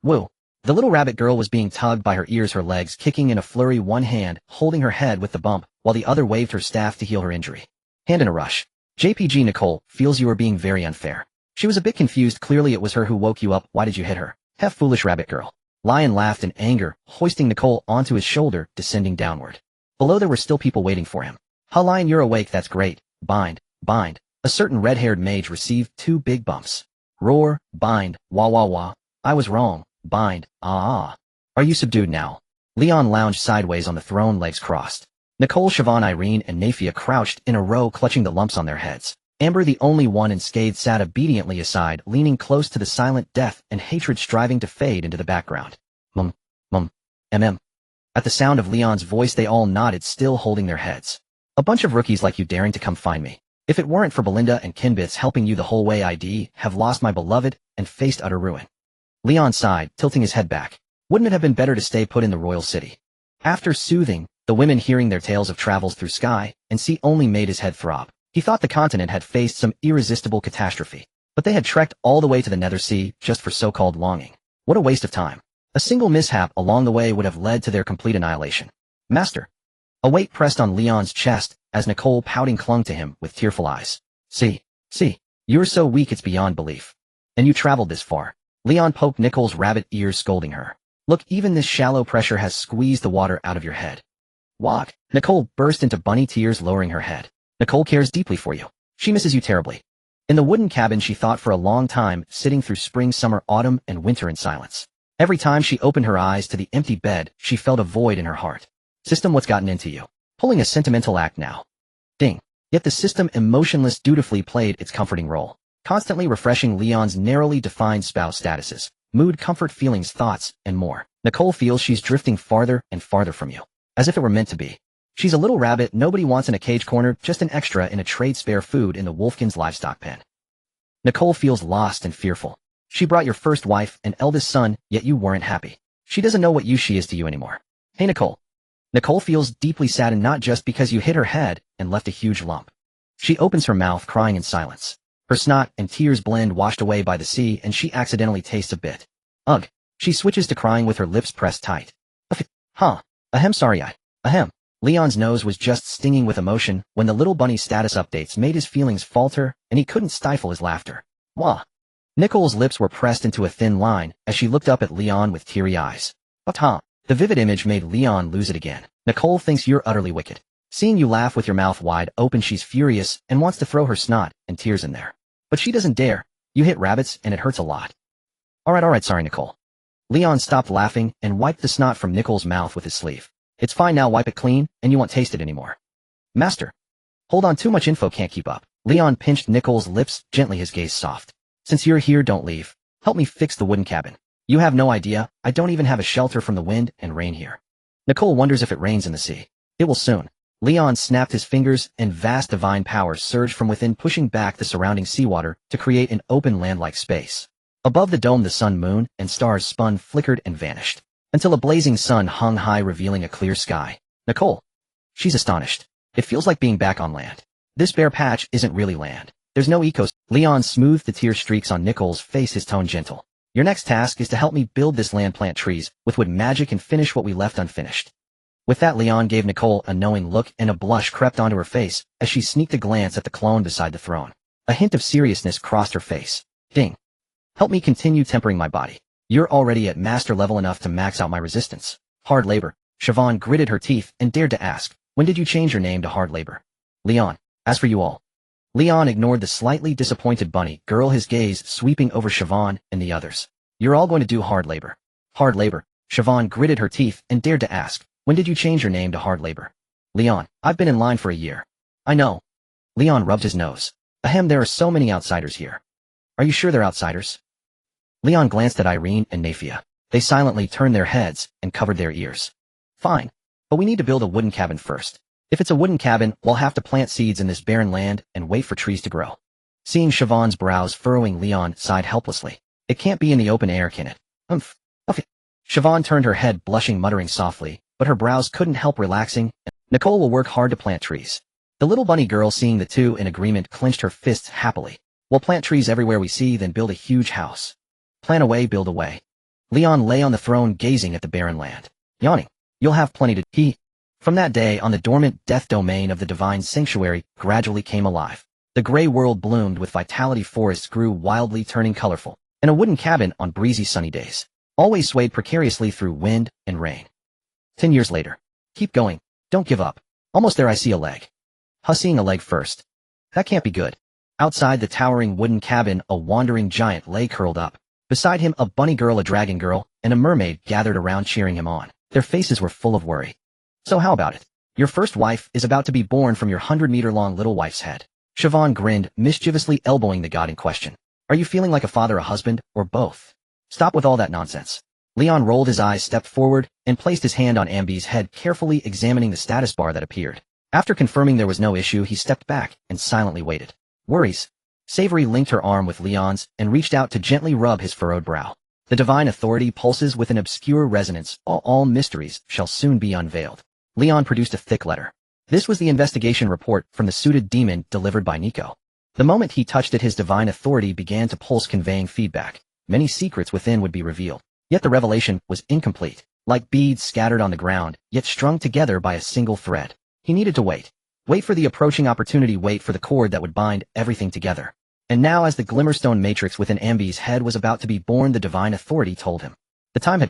Woo. The little rabbit girl was being tugged by her ears, her legs kicking in a flurry, one hand holding her head with the bump, while the other waved her staff to heal her injury. Hand in a rush. JPG, Nicole feels you are being very unfair. She was a bit confused. Clearly it was her who woke you up. Why did you hit her? Have foolish rabbit girl. Lion laughed in anger, hoisting Nicole onto his shoulder, descending downward. Below there were still people waiting for him. Ha, Lion, you're awake, that's great. Bind, bind. A certain red-haired mage received 2 big bumps. Roar, bind, wah wah wah. I was wrong, bind, ah ah. Are you subdued now? Leon lounged sideways on the throne, legs crossed. Nicole, Siobhan, Irene, and Nafia crouched in a row clutching the lumps on their heads. Amber, the only one unscathed, sat obediently aside, leaning close to the silent death and hatred striving to fade into the background. Mum. Mm. At the sound of Leon's voice they all nodded, still holding their heads. A bunch of rookies like you daring to come find me. If it weren't for Belinda and Kinbits helping you the whole way, I'd have lost my beloved and faced utter ruin. Leon sighed, tilting his head back. Wouldn't it have been better to stay put in the royal city? After soothing, the women hearing their tales of travels through sky and sea only made his head throb. He thought the continent had faced some irresistible catastrophe, but they had trekked all the way to the Nether Sea just for so-called longing. What a waste of time. A single mishap along the way would have led to their complete annihilation. Master. A weight pressed on Leon's chest as Nicole, pouting, clung to him with tearful eyes. See, you're so weak it's beyond belief. And you traveled this far. Leon poked Nicole's rabbit ears, scolding her. Look, even this shallow pressure has squeezed the water out of your head. What? Nicole burst into bunny tears, lowering her head. Nicole cares deeply for you. She misses you terribly. In the wooden cabin she thought for a long time, sitting through spring, summer, autumn, and winter in silence. Every time she opened her eyes to the empty bed, she felt a void in her heart. System, what's gotten into you? Pulling a sentimental act now. Ding. Yet the system, emotionless, dutifully played its comforting role, constantly refreshing Leon's narrowly defined spouse statuses, mood, comfort, feelings, thoughts, and more. Nicole feels she's drifting farther and farther from you, as if it were meant to be. She's a little rabbit nobody wants in a cage corner, just an extra in a trade spare food in the Wolfkin's livestock pen. Nicole feels lost and fearful. She brought your first wife and eldest son, yet you weren't happy. She doesn't know what use she is to you anymore. Hey, Nicole. Nicole feels deeply saddened, not just because you hit her head and left a huge lump. She opens her mouth, crying in silence. Her snot and tears blend, washed away by the sea, and she accidentally tastes a bit. Ugh. She switches to crying with her lips pressed tight. Huh. Ahem, sorry, Ahem. Leon's nose was just stinging with emotion when the little bunny's status updates made his feelings falter, and he couldn't stifle his laughter. Wah. Nicole's lips were pressed into a thin line as she looked up at Leon with teary eyes. Huh. The vivid image made Leon lose it again. Nicole thinks you're utterly wicked. Seeing you laugh with your mouth wide open, she's furious and wants to throw her snot and tears in there. But she doesn't dare. You hit rabbits and it hurts a lot. Alright, sorry, Nicole. Leon stopped laughing and wiped the snot from Nicole's mouth with his sleeve. It's fine now, wipe it clean, and you won't taste it anymore. Master. Hold on, too much info, can't keep up. Leon pinched Nicole's lips, gently, his gaze soft. Since you're here, don't leave. Help me fix the wooden cabin. You have no idea, I don't even have a shelter from the wind and rain here. Nicole wonders if it rains in the sea. It will soon. Leon snapped his fingers and vast divine power surged from within, pushing back the surrounding seawater to create an open land-like space. Above the dome the sun, moon, and stars spun, flickered, and vanished, until a blazing sun hung high, revealing a clear sky. Nicole. She's astonished. It feels like being back on land. This bare patch isn't really land. There's no ecosystem. Leon smoothed the tear streaks on Nicole's face, his tone gentle. Your next task is to help me build this land, plant trees with wood magic, and finish what we left unfinished. With that, Leon gave Nicole a knowing look, and a blush crept onto her face as she sneaked a glance at the clone beside the throne. A hint of seriousness crossed her face. Ding. Help me continue tempering my body. You're already at master level enough to max out my resistance. Hard labor. Siobhan gritted her teeth and dared to ask, when did you change your name to hard labor? Leon. As for you all. Leon ignored the slightly disappointed bunny girl, his gaze sweeping over Siobhan and the others. You're all going to do hard labor. Hard labor. Siobhan gritted her teeth and dared to ask, when did you change your name to hard labor? Leon. I've been in line for a year. I know. Leon rubbed his nose. Ahem, there are so many outsiders here. Are you sure they're outsiders? Leon glanced at Irene and Nafia. They silently turned their heads and covered their ears. Fine. But we need to build a wooden cabin first. If it's a wooden cabin, we'll have to plant seeds in this barren land and wait for trees to grow. Seeing Siobhan's brows furrowing, Leon sighed helplessly. It can't be in the open air, can it? Okay. Siobhan turned her head, blushing, muttering softly, but her brows couldn't help relaxing. Nicole will work hard to plant trees. The little bunny girl, seeing the two in agreement, clenched her fists happily. We'll plant trees everywhere we see, then build a huge house. Plan away, build away. Leon lay on the throne, gazing at the barren land, yawning. You'll have plenty to eat. From that day on, the dormant death domain of the divine sanctuary gradually came alive. The gray world bloomed with vitality, forests grew wildly, turning colorful, and a wooden cabin on breezy sunny days always swayed precariously through wind and rain. 10 years later. Keep going. Don't give up. Almost there, I see a leg. Seeing a leg first. That can't be good. Outside the towering wooden cabin, a wandering giant lay curled up. Beside him, a bunny girl, a dragon girl, and a mermaid gathered around, cheering him on. Their faces were full of worry. So how about it? Your first wife is about to be born from your 100-meter-long little wife's head. Siobhan grinned, mischievously elbowing the god in question. Are you feeling like a father, a husband, or both? Stop with all that nonsense. Leon rolled his eyes, stepped forward, and placed his hand on Ambi's head, carefully examining the status bar that appeared. After confirming there was no issue, he stepped back and silently waited. Worries. Savory linked her arm with Leon's and reached out to gently rub his furrowed brow. The divine authority pulses with an obscure resonance. All mysteries shall soon be unveiled. Leon produced a thick letter. This was the investigation report from the suited demon delivered by Nico. The moment he touched it, his divine authority began to pulse, conveying feedback. Many secrets within would be revealed. Yet the revelation was incomplete, like beads scattered on the ground, yet strung together by a single thread. He needed to wait. Wait for the approaching opportunity, wait for the cord that would bind everything together. And now, as the glimmerstone matrix within Ambi's head was about to be born, the divine authority told him. The time had...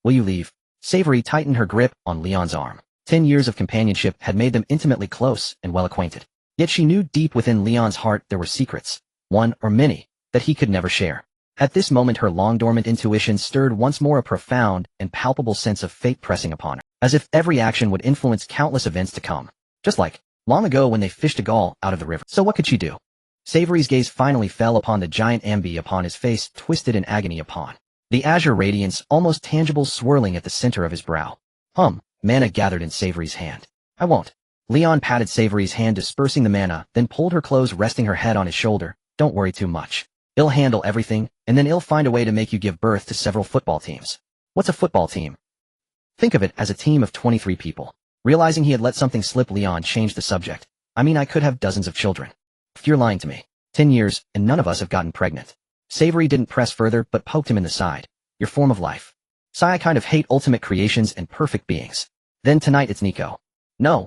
Will you leave? Savory tightened her grip on Leon's arm. 10 years of companionship had made them intimately close and well acquainted. Yet she knew deep within Leon's heart there were secrets, one or many, that he could never share. At this moment her long-dormant intuition stirred once more, a profound and palpable sense of fate pressing upon her, as if every action would influence countless events to come. Just like long ago when they fished a gull out of the river. So what could she do? Savory's gaze finally fell upon the giant Ambi, upon his face twisted in agony, upon the azure radiance almost tangible swirling at the center of his brow. Mana gathered in Savory's hand. I won't. Leon patted Savory's hand, dispersing the mana, then pulled her close, resting her head on his shoulder. Don't worry too much. I'll handle everything, and then I'll find a way to make you give birth to several football teams. What's a football team? Think of it as a team of 23 people. Realizing he had let something slip, Leon changed the subject. I mean, I could have dozens of children. You're lying to me. 10 years, and none of us have gotten pregnant. Savory didn't press further, but poked him in the side. Your form of life. I kind of hate ultimate creations and perfect beings. Then tonight it's Nico. No.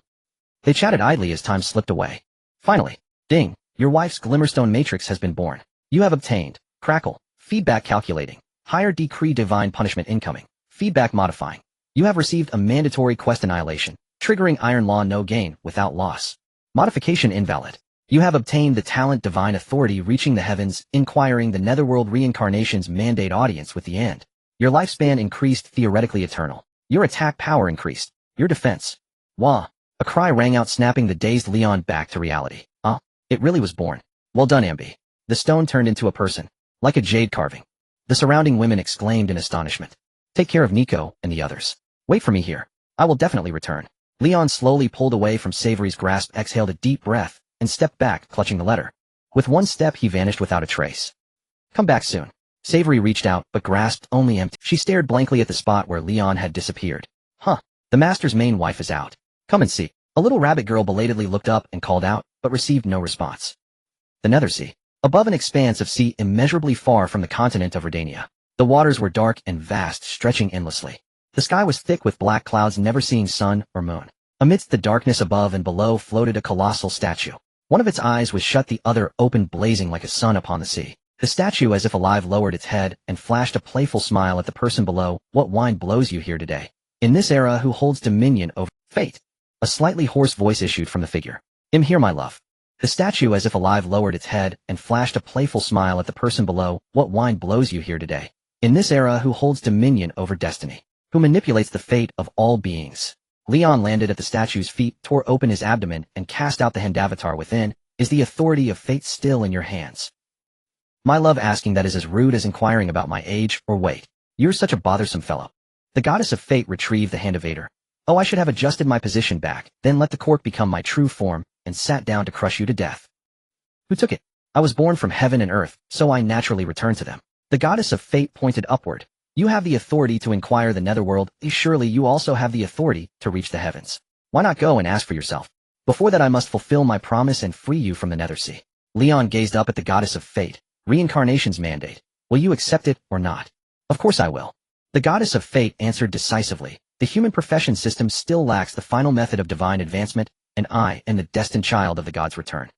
They chatted idly as time slipped away. Finally, ding, your wife's glimmerstone matrix has been born. You have obtained, crackle, feedback calculating, higher decree divine punishment incoming, feedback modifying. You have received a mandatory quest annihilation, triggering iron law, no gain, without loss. Modification invalid. You have obtained the talent divine authority, reaching the heavens, inquiring the netherworld, reincarnations mandate audience with the end. Your lifespan increased, theoretically eternal. Your attack power increased. Your defense. Wah. A cry rang out, snapping the dazed Leon back to reality. It really was born. Well done, Ambi. The stone turned into a person, like a jade carving. The surrounding women exclaimed in astonishment. Take care of Nico and the others. Wait for me here. I will definitely return. Leon slowly pulled away from Savory's grasp, exhaled a deep breath, and stepped back, clutching the letter. With one step he vanished without a trace. Come back soon. Savory reached out, but grasped only empty. She stared blankly at the spot where Leon had disappeared. The master's main wife is out. Come and see. A little rabbit girl belatedly looked up and called out, but received no response. The nether sea. Above an expanse of sea immeasurably far from the continent of Redania. The waters were dark and vast, stretching endlessly. The sky was thick with black clouds, never seeing sun or moon. Amidst the darkness above and below floated a colossal statue. One of its eyes was shut, the other open, blazing like a sun upon the sea. The statue, as if alive, lowered its head and flashed a playful smile at the person below. What wine blows you here today? In this era, who holds dominion over fate? A slightly hoarse voice issued from the figure. I'm here, my love. The statue, as if alive, lowered its head and flashed a playful smile at the person below. What wine blows you here today? In this era, who holds dominion over destiny? Who manipulates the fate of all beings? Leon landed at the statue's feet, tore open his abdomen, and cast out the Handavatar within. Is the authority of fate still in your hands? My love, asking that is as rude as inquiring about my age or weight. You're such a bothersome fellow. The goddess of fate retrieved the Handavator. Oh, I should have adjusted my position back, then let the cork become my true form, and sat down to crush you to death. Who took it? I was born from heaven and earth, so I naturally returned to them. The goddess of fate pointed upward. You have the authority to inquire the netherworld. Surely you also have the authority to reach the heavens. Why not go and ask for yourself? Before that I must fulfill my promise and free you from the nether sea. Leon gazed up at the goddess of fate. Reincarnation's mandate. Will you accept it or not? Of course I will. The goddess of fate answered decisively. The human profession system still lacks the final method of divine advancement, and I am the destined child of the god's return.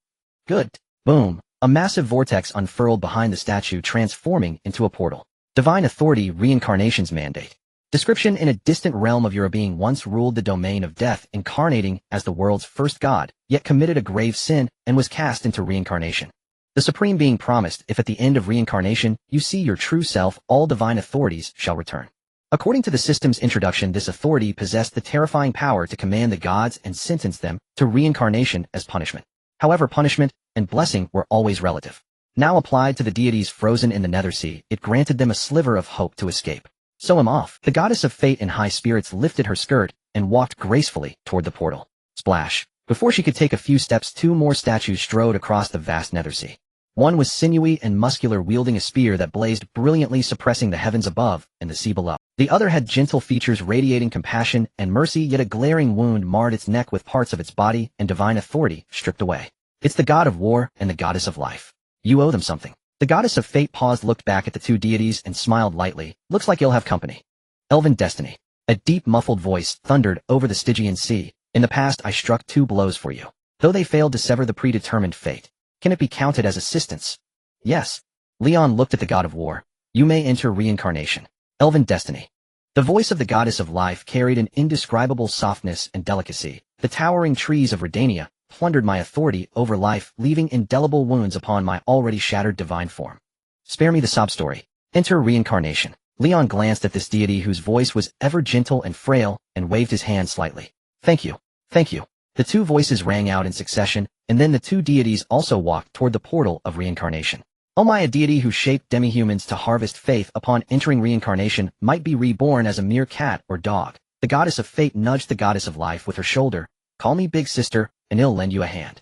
Good. Boom. A massive vortex unfurled behind the statue, transforming into a portal. Divine authority, reincarnation's mandate. Description: in a distant realm of your being once ruled the domain of death, incarnating as the world's first god, yet committed a grave sin and was cast into reincarnation. The supreme being promised, if at the end of reincarnation you see your true self, all divine authorities shall return. According to the system's introduction, this authority possessed the terrifying power to command the gods and sentence them to reincarnation as punishment. However, punishment and blessing were always relative. Now applied to the deities frozen in the Nethersea, it granted them a sliver of hope to escape. So I'm off. The goddess of fate in high spirits lifted her skirt and walked gracefully toward the portal. Splash. Before she could take a few steps, two more statues strode across the vast Nethersea. One was sinewy and muscular, wielding a spear that blazed brilliantly, suppressing the heavens above and the sea below. The other had gentle features radiating compassion and mercy, yet a glaring wound marred its neck with parts of its body and divine authority stripped away. It's the god of war and the goddess of life. You owe them something. The goddess of fate paused, looked back at the two deities, and smiled lightly. Looks like you'll have company. Elven destiny. A deep, muffled voice thundered over the Stygian sea. In the past, I struck 2 blows for you. Though they failed to sever the predetermined fate. Can it be counted as assistance? Yes. Leon looked at the god of war. You may enter reincarnation. Elven destiny. The voice of the goddess of life carried an indescribable softness and delicacy. The towering trees of Redania plundered my authority over life, leaving indelible wounds upon my already shattered divine form. Spare me the sob story. Enter reincarnation. Leon glanced at this deity whose voice was ever gentle and frail, and waved his hand slightly. Thank you. Thank you. The 2 voices rang out in succession, and then the 2 deities also walked toward the portal of reincarnation. Oh my, a deity who shaped demi-humans to harvest faith upon entering reincarnation might be reborn as a mere cat or dog. The goddess of fate nudged the goddess of life with her shoulder. Call me big sister, and I'll lend you a hand.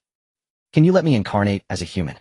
Can you let me incarnate as a human?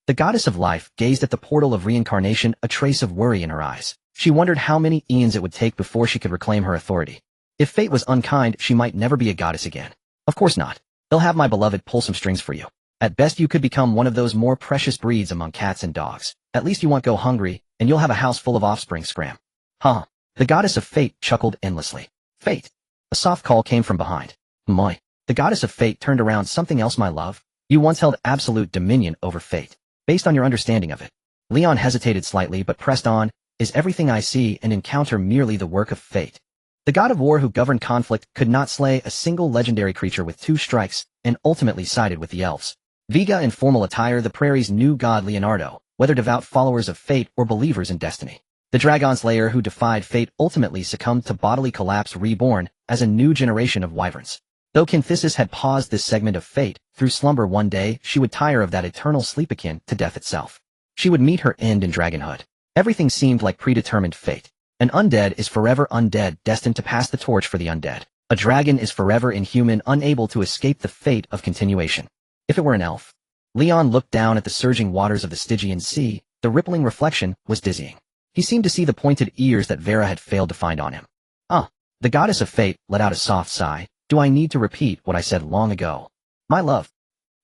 The goddess of life gazed at the portal of reincarnation, a trace of worry in her eyes. She wondered how many eons it would take before she could reclaim her authority. If fate was unkind, she might never be a goddess again. Of course not. They'll have my beloved pull some strings for you. At best, you could become one of those more precious breeds among cats and dogs. At least you won't go hungry, and you'll have a house full of offspring. Scram. Huh. The goddess of fate chuckled endlessly. Fate. A soft call came from behind. My. The goddess of fate turned around. Something else, my love. You once held absolute dominion over fate. Based on your understanding of it. Leon hesitated slightly but pressed on. Is everything I see and encounter merely the work of fate? The god of war who governed conflict could not slay a single legendary creature with 2 strikes, and ultimately sided with the elves. Vega in formal attire, the prairie's new god Leonardo, whether devout followers of fate or believers in destiny. The dragon slayer who defied fate ultimately succumbed to bodily collapse, reborn as a new generation of wyverns. Though Kinthesis had paused this segment of fate, through slumber one day she would tire of that eternal sleep akin to death itself. She would meet her end in dragonhood. Everything seemed like predetermined fate. An undead is forever undead, destined to pass the torch for the undead. A dragon is forever inhuman, unable to escape the fate of continuation. If it were an elf. Leon looked down at the surging waters of the Stygian sea. The rippling reflection was dizzying. He seemed to see the pointed ears that Vera had failed to find on him. The goddess of fate let out a soft sigh. Do I need to repeat what I said long ago? My love.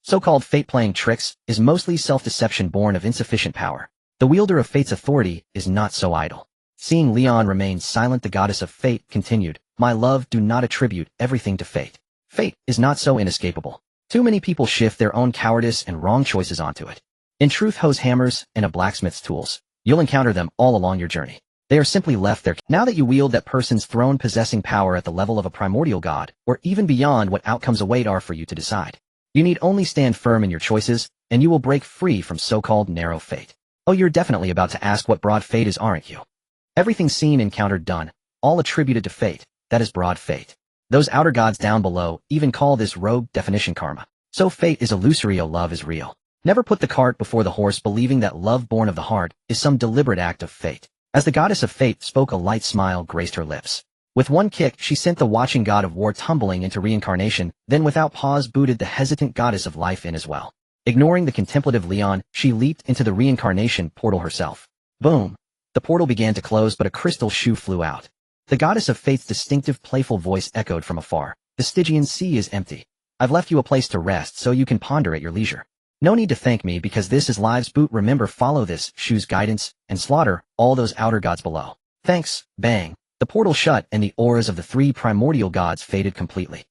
So-called fate playing tricks is mostly self-deception born of insufficient power. The wielder of fate's authority is not so idle. Seeing Leon remain silent, the goddess of fate continued, My love, do not attribute everything to fate. Fate is not so inescapable. Too many people shift their own cowardice and wrong choices onto it. In truth, hose hammers and a blacksmith's tools. You'll encounter them all along your journey. They are simply left there. Now that you wield that person's throne-possessing power at the level of a primordial god, or even beyond, what outcomes await are for you to decide. You need only stand firm in your choices, and you will break free from so-called narrow fate. Oh, you're definitely about to ask what broad fate is, aren't you? Everything seen, encountered, done, all attributed to fate, that is broad fate. Those outer gods down below even call this rogue definition karma. So fate is illusory, love is real. Never put the cart before the horse, believing that love born of the heart is some deliberate act of fate. As the goddess of fate spoke, a light smile graced her lips. With one kick, she sent the watching god of war tumbling into reincarnation, then without pause booted the hesitant goddess of life in as well. Ignoring the contemplative Leon, she leaped into the reincarnation portal herself. Boom! The portal began to close, but a crystal shoe flew out. The goddess of fate's distinctive playful voice echoed from afar. The Stygian sea is empty. I've left you a place to rest so you can ponder at your leisure. No need to thank me, because this is life's boot. Remember, follow this shoe's guidance and slaughter all those outer gods below. Thanks. Bang. The portal shut and the auras of the 3 primordial gods faded completely.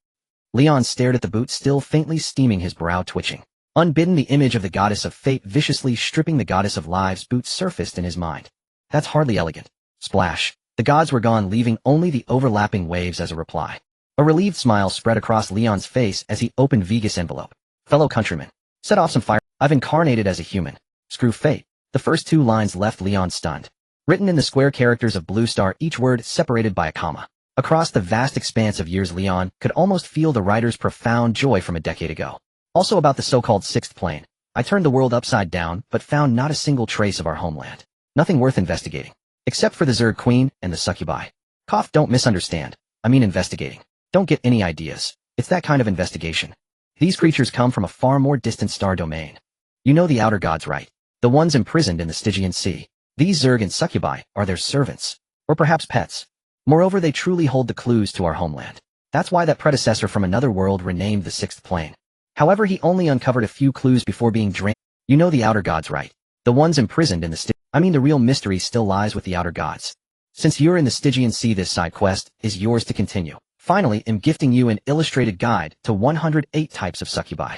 Leon stared at the boot, still faintly steaming, his brow twitching. Unbidden, the image of the goddess of fate viciously stripping the goddess of lives boot surfaced in his mind. That's hardly elegant. Splash. The gods were gone, leaving only the overlapping waves as a reply. A relieved smile spread across Leon's face as he opened Vegas' envelope. Fellow countrymen, set off some fire. I've incarnated as a human. Screw fate. The first 2 lines left Leon stunned. Written in the square characters of Blue Star, each word separated by a comma. Across the vast expanse of years, Leon could almost feel the writer's profound joy from a decade ago. Also about the so-called sixth plane. I turned the world upside down, but found not a single trace of our homeland. Nothing worth investigating. Except for the Zerg Queen and the succubi. Cough, don't misunderstand. I mean investigating. Don't get any ideas. It's that kind of investigation. These creatures come from a far more distant star domain. You know the outer gods, right? The ones imprisoned in the Stygian Sea. These Zerg and succubi are their servants. Or perhaps pets. Moreover, they truly hold the clues to our homeland. That's why that predecessor from another world renamed the sixth plane. However, he only uncovered a few clues before being drained. You know the outer gods, right? The ones imprisoned in the the real mystery still lies with the outer gods. Since you're in the Stygian Sea, this side quest is yours to continue. Finally, I'm gifting you an illustrated guide to 108 types of succubi.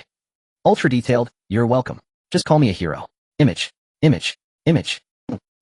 Ultra detailed, you're welcome. Just call me a hero. Image.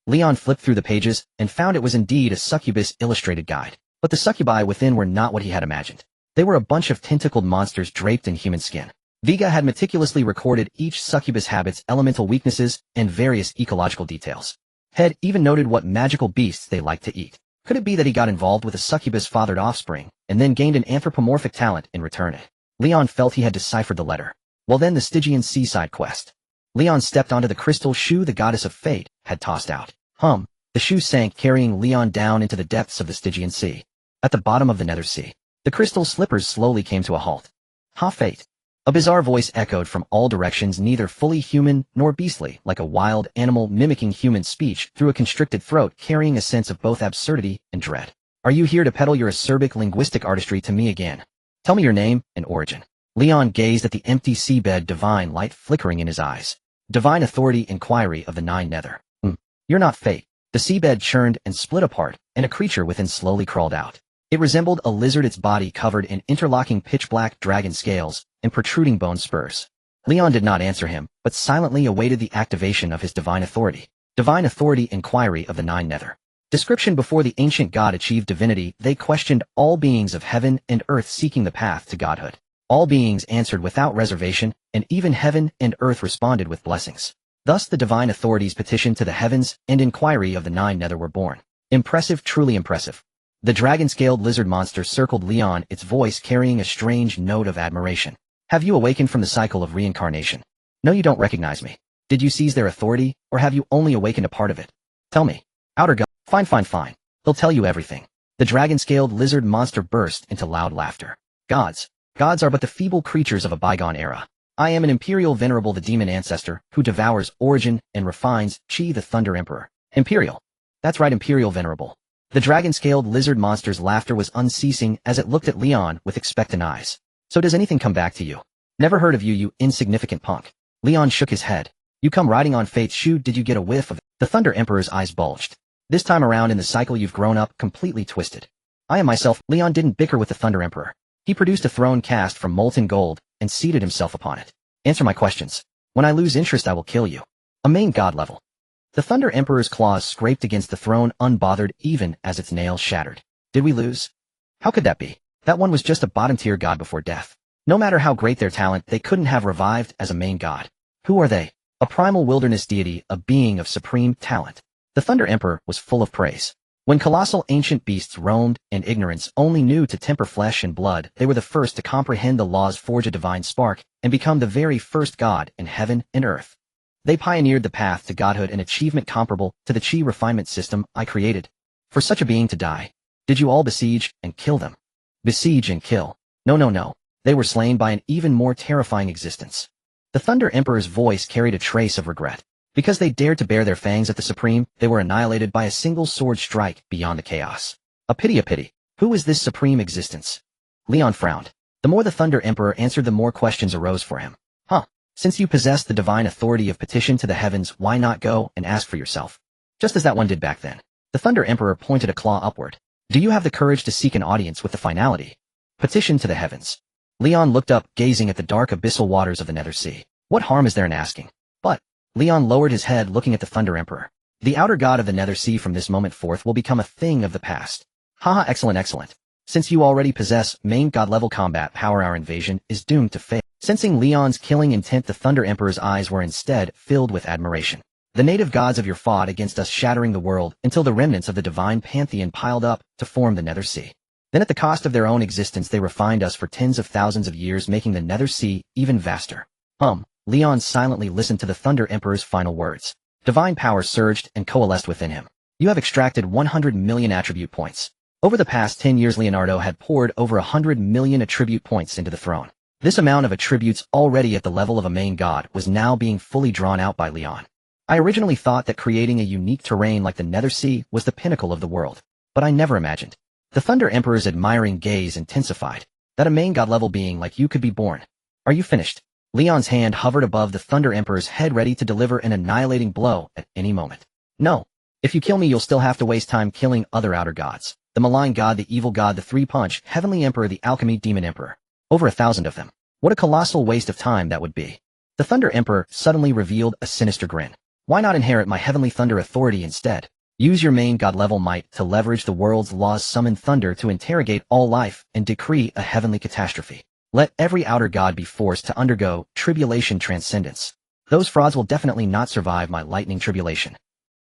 Leon flipped through the pages and found it was indeed a succubus illustrated guide. But the succubi within were not what he had imagined. They were a bunch of tentacled monsters draped in human skin. Vega had meticulously recorded each succubus habits, elemental weaknesses, and various ecological details. Had even noted what magical beasts they liked to eat. Could it be that he got involved with a succubus-fathered offspring, and then gained an anthropomorphic talent in return? Leon felt he had deciphered the letter. Well then, the Stygian seaside quest. Leon stepped onto the crystal shoe the goddess of fate had tossed out. The shoe sank, carrying Leon down into the depths of the Stygian Sea. At the bottom of the Nether Sea, the crystal slippers slowly came to a halt. Fate. A bizarre voice echoed from all directions, neither fully human nor beastly, like a wild animal mimicking human speech through a constricted throat, carrying a sense of both absurdity and dread. Are you here to peddle your acerbic linguistic artistry to me again? Tell me your name and origin. Leon gazed at the empty seabed, divine light flickering in his eyes. Divine authority, inquiry of the nine nether. You're not fate. The seabed churned and split apart, and a creature within slowly crawled out. It resembled a lizard, its body covered in interlocking pitch-black dragon scales and protruding bone spurs. Leon did not answer him, but silently awaited the activation of his divine authority. Divine authority, inquiry of the nine nether. Description: before the ancient god achieved divinity, they questioned all beings of heaven and earth seeking the path to godhood. All beings answered without reservation, and even heaven and earth responded with blessings. Thus the divine authorities petitioned to the heavens, and inquiry of the nine nether were born. Impressive, truly impressive. The dragon-scaled lizard monster circled Leon, its voice carrying a strange note of admiration. Have you awakened from the cycle of reincarnation? No, you don't recognize me. Did you seize their authority, or have you only awakened a part of it? Tell me. Outer god. Fine. He'll tell you everything. The dragon-scaled lizard monster burst into loud laughter. Gods are but the feeble creatures of a bygone era. I am an imperial venerable, the demon ancestor, who devours, origin, and refines, Chi the Thunder Emperor. Imperial. That's right, imperial venerable. The dragon-scaled lizard monster's laughter was unceasing as it looked at Leon with expectant eyes. So does anything come back to you? Never heard of you, you insignificant punk. Leon shook his head. You come riding on fate's shoe, did you get a whiff of it? The Thunder Emperor's eyes bulged. This time around in the cycle you've grown up completely twisted. I am myself. Leon didn't bicker with the Thunder Emperor. He produced a throne cast from molten gold and seated himself upon it. Answer my questions. When I lose interest, I will kill you. A main god level. The Thunder Emperor's claws scraped against the throne, unbothered even as its nails shattered. Did we lose? How could that be? That one was just a bottom-tier god before death. No matter how great their talent, they couldn't have revived as a main god. Who are they? A primal wilderness deity, a being of supreme talent. The Thunder Emperor was full of praise. When colossal ancient beasts roamed and ignorance only knew to temper flesh and blood, they were the first to comprehend the laws, forge a divine spark, and become the very first god in heaven and earth. They pioneered the path to godhood, an achievement comparable to the Chi refinement system I created. For such a being to die, did you all besiege and kill them? Besiege and kill. No. They were slain by an even more terrifying existence. The Thunder Emperor's voice carried a trace of regret. Because they dared to bare their fangs at the Supreme, they were annihilated by a single sword strike beyond the chaos. A pity. Who is this supreme existence? Leon frowned. The more the Thunder Emperor answered, the more questions arose for him. Since you possess the divine authority of petition to the heavens, why not go and ask for yourself? Just as that one did back then. The Thunder Emperor pointed a claw upward. Do you have the courage to seek an audience with the finality? Petition to the heavens. Leon looked up, gazing at the dark abyssal waters of the Nether Sea. What harm is there in asking? But Leon lowered his head, looking at the Thunder Emperor. The outer god of the Nether Sea from this moment forth will become a thing of the past. Excellent. Since you already possess main god level combat power, our invasion is doomed to fail. Sensing Leon's killing intent, the Thunder Emperor's eyes were instead filled with admiration. The native gods of your fought against us, shattering the world until the remnants of the divine pantheon piled up to form the Nether Sea. Then at the cost of their own existence they refined us for tens of thousands of years, making the Nether Sea even vaster. Leon silently listened to the Thunder Emperor's final words. Divine power surged and coalesced within him. You have extracted 100 million attribute points. Over the past 10 years Leonardo had poured over 100 million attribute points into the throne. This amount of attributes, already at the level of a main god, was now being fully drawn out by Leon. I originally thought that creating a unique terrain like the Nether Sea was the pinnacle of the world, but I never imagined. The Thunder Emperor's admiring gaze intensified, that a main god level being like you could be born. Are you finished? Leon's hand hovered above the Thunder Emperor's head, ready to deliver an annihilating blow at any moment. No. If you kill me you'll still have to waste time killing other outer gods. The malign god, the evil god, the three-punch, heavenly emperor, the alchemy demon emperor. Over 1,000 of them. What a colossal waste of time that would be. The Thunder Emperor suddenly revealed a sinister grin. Why not inherit my heavenly thunder authority instead? Use your main god-level might to leverage the world's laws, summon thunder to interrogate all life, and decree a heavenly catastrophe. Let every outer god be forced to undergo tribulation transcendence. Those frauds will definitely not survive my lightning tribulation.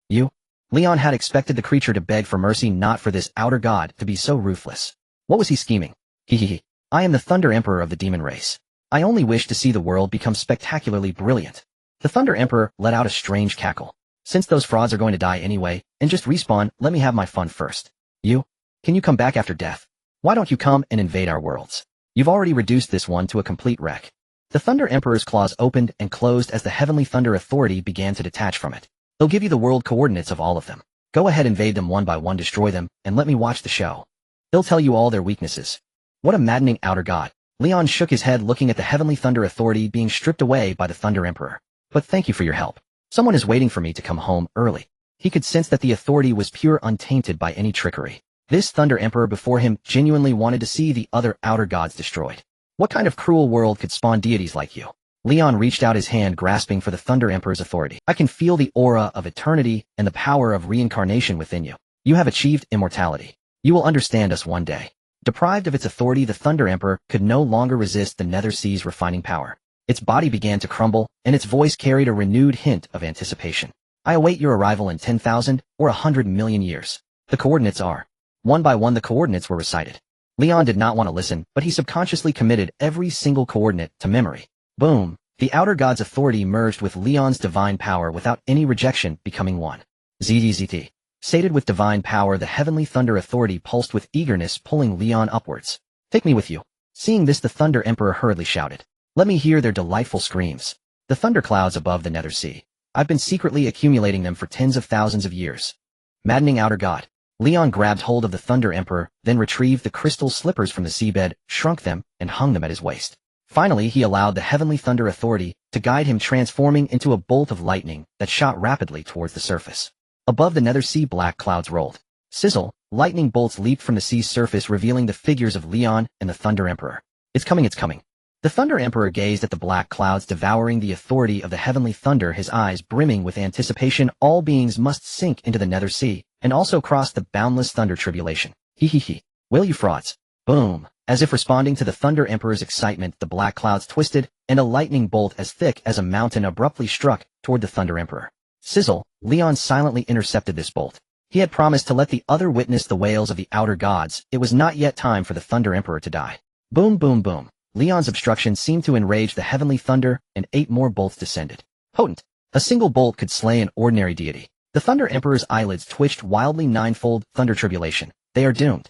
You? Leon had expected the creature to beg for mercy, not for this outer god to be so ruthless. What was he scheming? Hehehe. I am the Thunder Emperor of the demon race. I only wish to see the world become spectacularly brilliant. The Thunder Emperor let out a strange cackle. Since those frauds are going to die anyway, and just respawn, let me have my fun first. You? Can you come back after death? Why don't you come and invade our worlds? You've already reduced this one to a complete wreck. The Thunder Emperor's claws opened and closed as the Heavenly Thunder Authority began to detach from it. They'll give you the world coordinates of all of them. Go ahead, invade them one by one, destroy them, and let me watch the show. They'll tell you all their weaknesses. What a maddening outer god. Leon shook his head, looking at the Heavenly Thunder Authority being stripped away by the Thunder Emperor. But thank you for your help. Someone is waiting for me to come home early. He could sense that the authority was pure, untainted by any trickery. This Thunder Emperor before him genuinely wanted to see the other outer gods destroyed. What kind of cruel world could spawn deities like you? Leon reached out his hand, grasping for the Thunder Emperor's authority. I can feel the aura of eternity and the power of reincarnation within you. You have achieved immortality. You will understand us one day. Deprived of its authority, the Thunder Emperor could no longer resist the Nether Sea's refining power. Its body began to crumble, and its voice carried a renewed hint of anticipation. I await your arrival in 10,000 or 100 million years. The coordinates are. One by one the coordinates were recited. Leon did not want to listen, but he subconsciously committed every single coordinate to memory. Boom! The outer god's authority merged with Leon's divine power without any rejection, becoming one. ZZZT. Sated with divine power, the Heavenly Thunder Authority pulsed with eagerness, pulling Leon upwards. Take me with you. Seeing this, the Thunder Emperor hurriedly shouted. Let me hear their delightful screams. The thunderclouds above the Nether Sea. I've been secretly accumulating them for tens of thousands of years. Maddening outer god. Leon grabbed hold of the Thunder Emperor, then retrieved the crystal slippers from the seabed, shrunk them, and hung them at his waist. Finally, he allowed the Heavenly Thunder Authority to guide him, transforming into a bolt of lightning that shot rapidly towards the surface. Above the Nether Sea, black clouds rolled. Sizzle, lightning bolts leaped from the sea's surface, revealing the figures of Leon and the Thunder Emperor. It's coming, it's coming. The Thunder Emperor gazed at the black clouds, devouring the authority of the Heavenly Thunder, his eyes brimming with anticipation. All beings must sink into the Nether Sea, and also cross the boundless thunder tribulation. He. Will you frauds? Boom. As if responding to the Thunder Emperor's excitement, the black clouds twisted, and a lightning bolt as thick as a mountain abruptly struck toward the Thunder Emperor. Sizzle, Leon silently intercepted this bolt. He had promised to let the other witness the wails of the outer gods. It was not yet time for the Thunder Emperor to die. Boom, boom, boom. Leon's obstruction seemed to enrage the Heavenly Thunder, and 8 more bolts descended. Potent. A single bolt could slay an ordinary deity. The Thunder Emperor's eyelids twitched wildly. Ninefold thunder tribulation. They are doomed.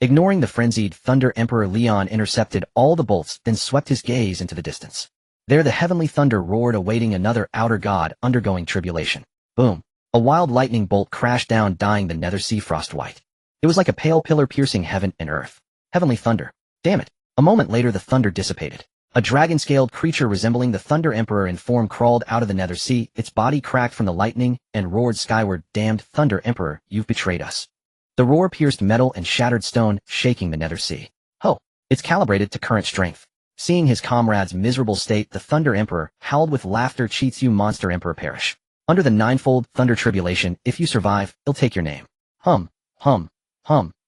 Ignoring the frenzied Thunder Emperor, Leon intercepted all the bolts, then swept his gaze into the distance. There the Heavenly Thunder roared, awaiting another outer god undergoing tribulation. Boom. A wild lightning bolt crashed down, dyeing the Nether Sea frost white. It was like a pale pillar piercing heaven and earth. Heavenly Thunder. Damn it. A moment later the thunder dissipated. A dragon-scaled creature resembling the Thunder Emperor in form crawled out of the Nether Sea. Its body cracked from the lightning and roared skyward. Damned Thunder Emperor, you've betrayed us. The roar pierced metal and shattered stone, shaking the Nether Sea. Oh, it's calibrated to current strength. Seeing his comrade's miserable state, the Thunder Emperor howled with laughter. Cheats, you monster emperor, perish. Under the ninefold thunder tribulation, if you survive, he'll take your name. Hum.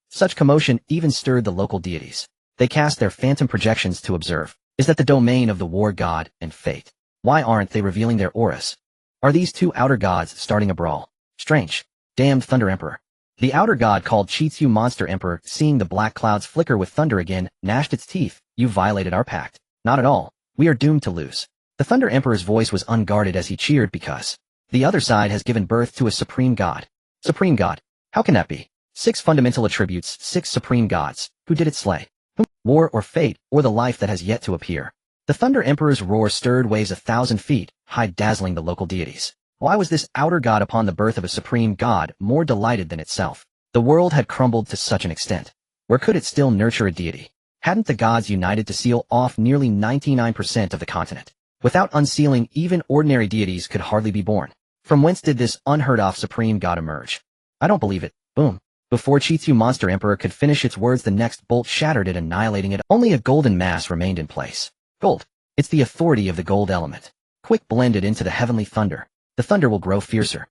Such commotion even stirred the local deities. They cast their phantom projections to observe. Is that the domain of the war god and fate? Why aren't they revealing their auras? Are these two outer gods starting a brawl? Strange. Damned Thunder Emperor. The outer god called Cheats, Monster Emperor, seeing the black clouds flicker with thunder again, gnashed its teeth. You violated our pact. Not at all. We are doomed to lose. The Thunder Emperor's voice was unguarded as he cheered because the other side has given birth to a supreme god. Supreme god. How can that be? 6 fundamental attributes, 6 supreme gods. Who did it slay? Whom? War or fate, or the life that has yet to appear? The Thunder Emperor's roar stirred waves 1,000 feet high, dazzling the local deities. Why was this outer god upon the birth of a supreme god more delighted than itself? The world had crumbled to such an extent. Where could it still nurture a deity? Hadn't the gods united to seal off nearly 99% of the continent? Without unsealing, even ordinary deities could hardly be born. From whence did this unheard-of supreme god emerge? I don't believe it. Boom. Before Cheats, Monster Emperor could finish its words, the next bolt shattered it, annihilating it. Only a golden mass remained in place. Gold. It's the authority of the gold element. Quick, blend it into the heavenly thunder. The thunder will grow fiercer.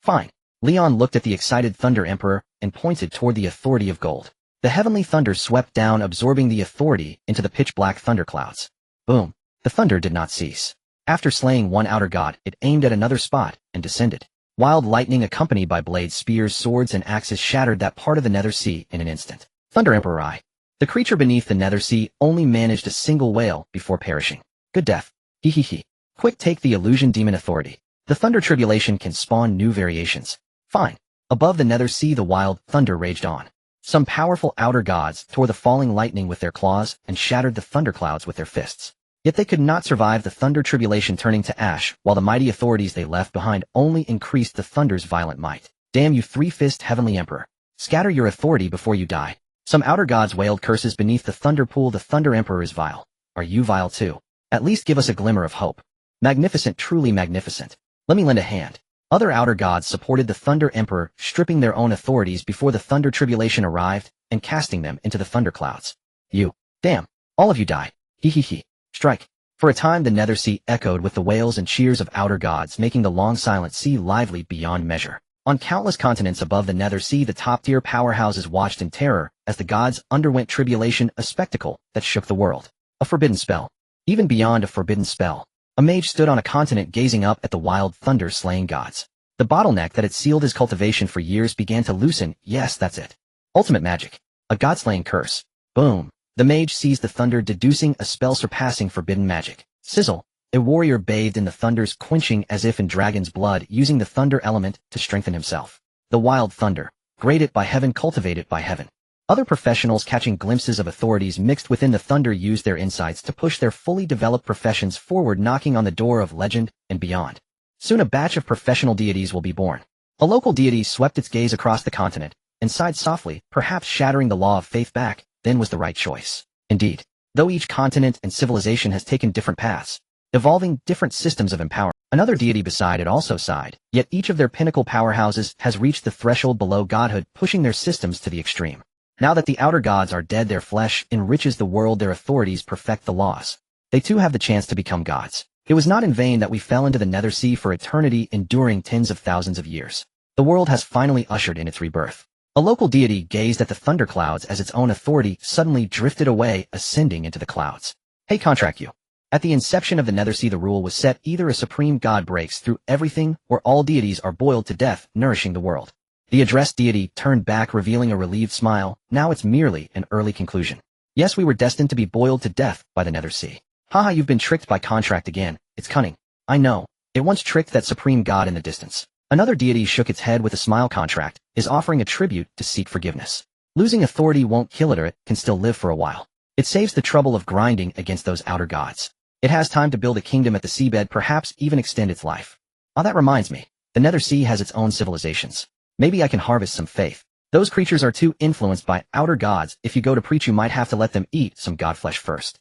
Fine. Leon looked at the excited Thunder Emperor and pointed toward the authority of gold. The heavenly thunder swept down, absorbing the authority into the pitch-black thunderclouds. Boom. The thunder did not cease. After slaying one outer god, it aimed at another spot and descended. Wild lightning accompanied by blades, spears, swords, and axes shattered that part of the nether sea in an instant. Thunder Emperor I. The creature beneath the nether sea only managed a single wail before perishing. Good death. Hee hee hee. Quick, take the illusion demon authority. The thunder tribulation can spawn new variations. Fine. Above the nether sea, the wild thunder raged on. Some powerful outer gods tore the falling lightning with their claws and shattered the thunderclouds with their fists. Yet they could not survive the thunder tribulation, turning to ash, while the mighty authorities they left behind only increased the thunder's violent might. Damn you, three-fist heavenly emperor. Scatter your authority before you die. Some outer gods wailed curses beneath the thunder pool. The Thunder Emperor is vile. Are you vile too? At least give us a glimmer of hope. Magnificent, truly magnificent. Let me lend a hand. Other outer gods supported the Thunder Emperor, stripping their own authorities before the thunder tribulation arrived and casting them into the thunderclouds. You. Damn. All of you die. Hee hee hee. Strike. For a time the nether sea echoed with the wails and cheers of outer gods, making the long silent sea lively beyond measure. On countless continents above the nether sea, the top-tier powerhouses watched in terror as the gods underwent tribulation, a spectacle that shook the world. A forbidden spell. Even beyond a forbidden spell, a mage stood on a continent gazing up at the wild thunder slaying gods. The bottleneck that had sealed his cultivation for years began to loosen. Yes, that's it. Ultimate magic. A god-slaying curse. Boom. The mage seized the thunder, deducing a spell surpassing forbidden magic. Sizzle. A warrior bathed in the thunders, quenching as if in dragon's blood, using the thunder element to strengthen himself. The wild thunder. Graded by heaven, cultivated by heaven. Other professionals, catching glimpses of authorities mixed within the thunder, used their insights to push their fully developed professions forward, knocking on the door of legend and beyond. Soon a batch of professional deities will be born. A local deity swept its gaze across the continent and sighed softly, perhaps shattering the law of faith back, then was the right choice. Indeed, though each continent and civilization has taken different paths, evolving different systems of empowerment, another deity beside it also sighed, yet each of their pinnacle powerhouses has reached the threshold below godhood, pushing their systems to the extreme. Now that the outer gods are dead, their flesh enriches the world, their authorities perfect the laws. They too have the chance to become gods. It was not in vain that we fell into the nether sea for eternity, enduring tens of thousands of years. The world has finally ushered in its rebirth. A local deity gazed at the thunderclouds as its own authority suddenly drifted away, ascending into the clouds. Hey, contract you. At the inception of the nether sea, the rule was set: either a supreme god breaks through everything, or all deities are boiled to death, nourishing the world. The addressed deity turned back, revealing a relieved smile. Now it's merely an early conclusion. Yes, we were destined to be boiled to death by the nether sea. Haha, you've been tricked by contract again. It's cunning. I know. It once tricked that supreme god in the distance. Another deity shook its head with a smile. Contract is offering a tribute to seek forgiveness. Losing authority won't kill it, or it can still live for a while. It saves the trouble of grinding against those outer gods. It has time to build a kingdom at the seabed, perhaps even extend its life. Ah, that reminds me. The nether sea has its own civilizations. Maybe I can harvest some faith. Those creatures are too influenced by outer gods. If you go to preach, you might have to let them eat some god flesh first.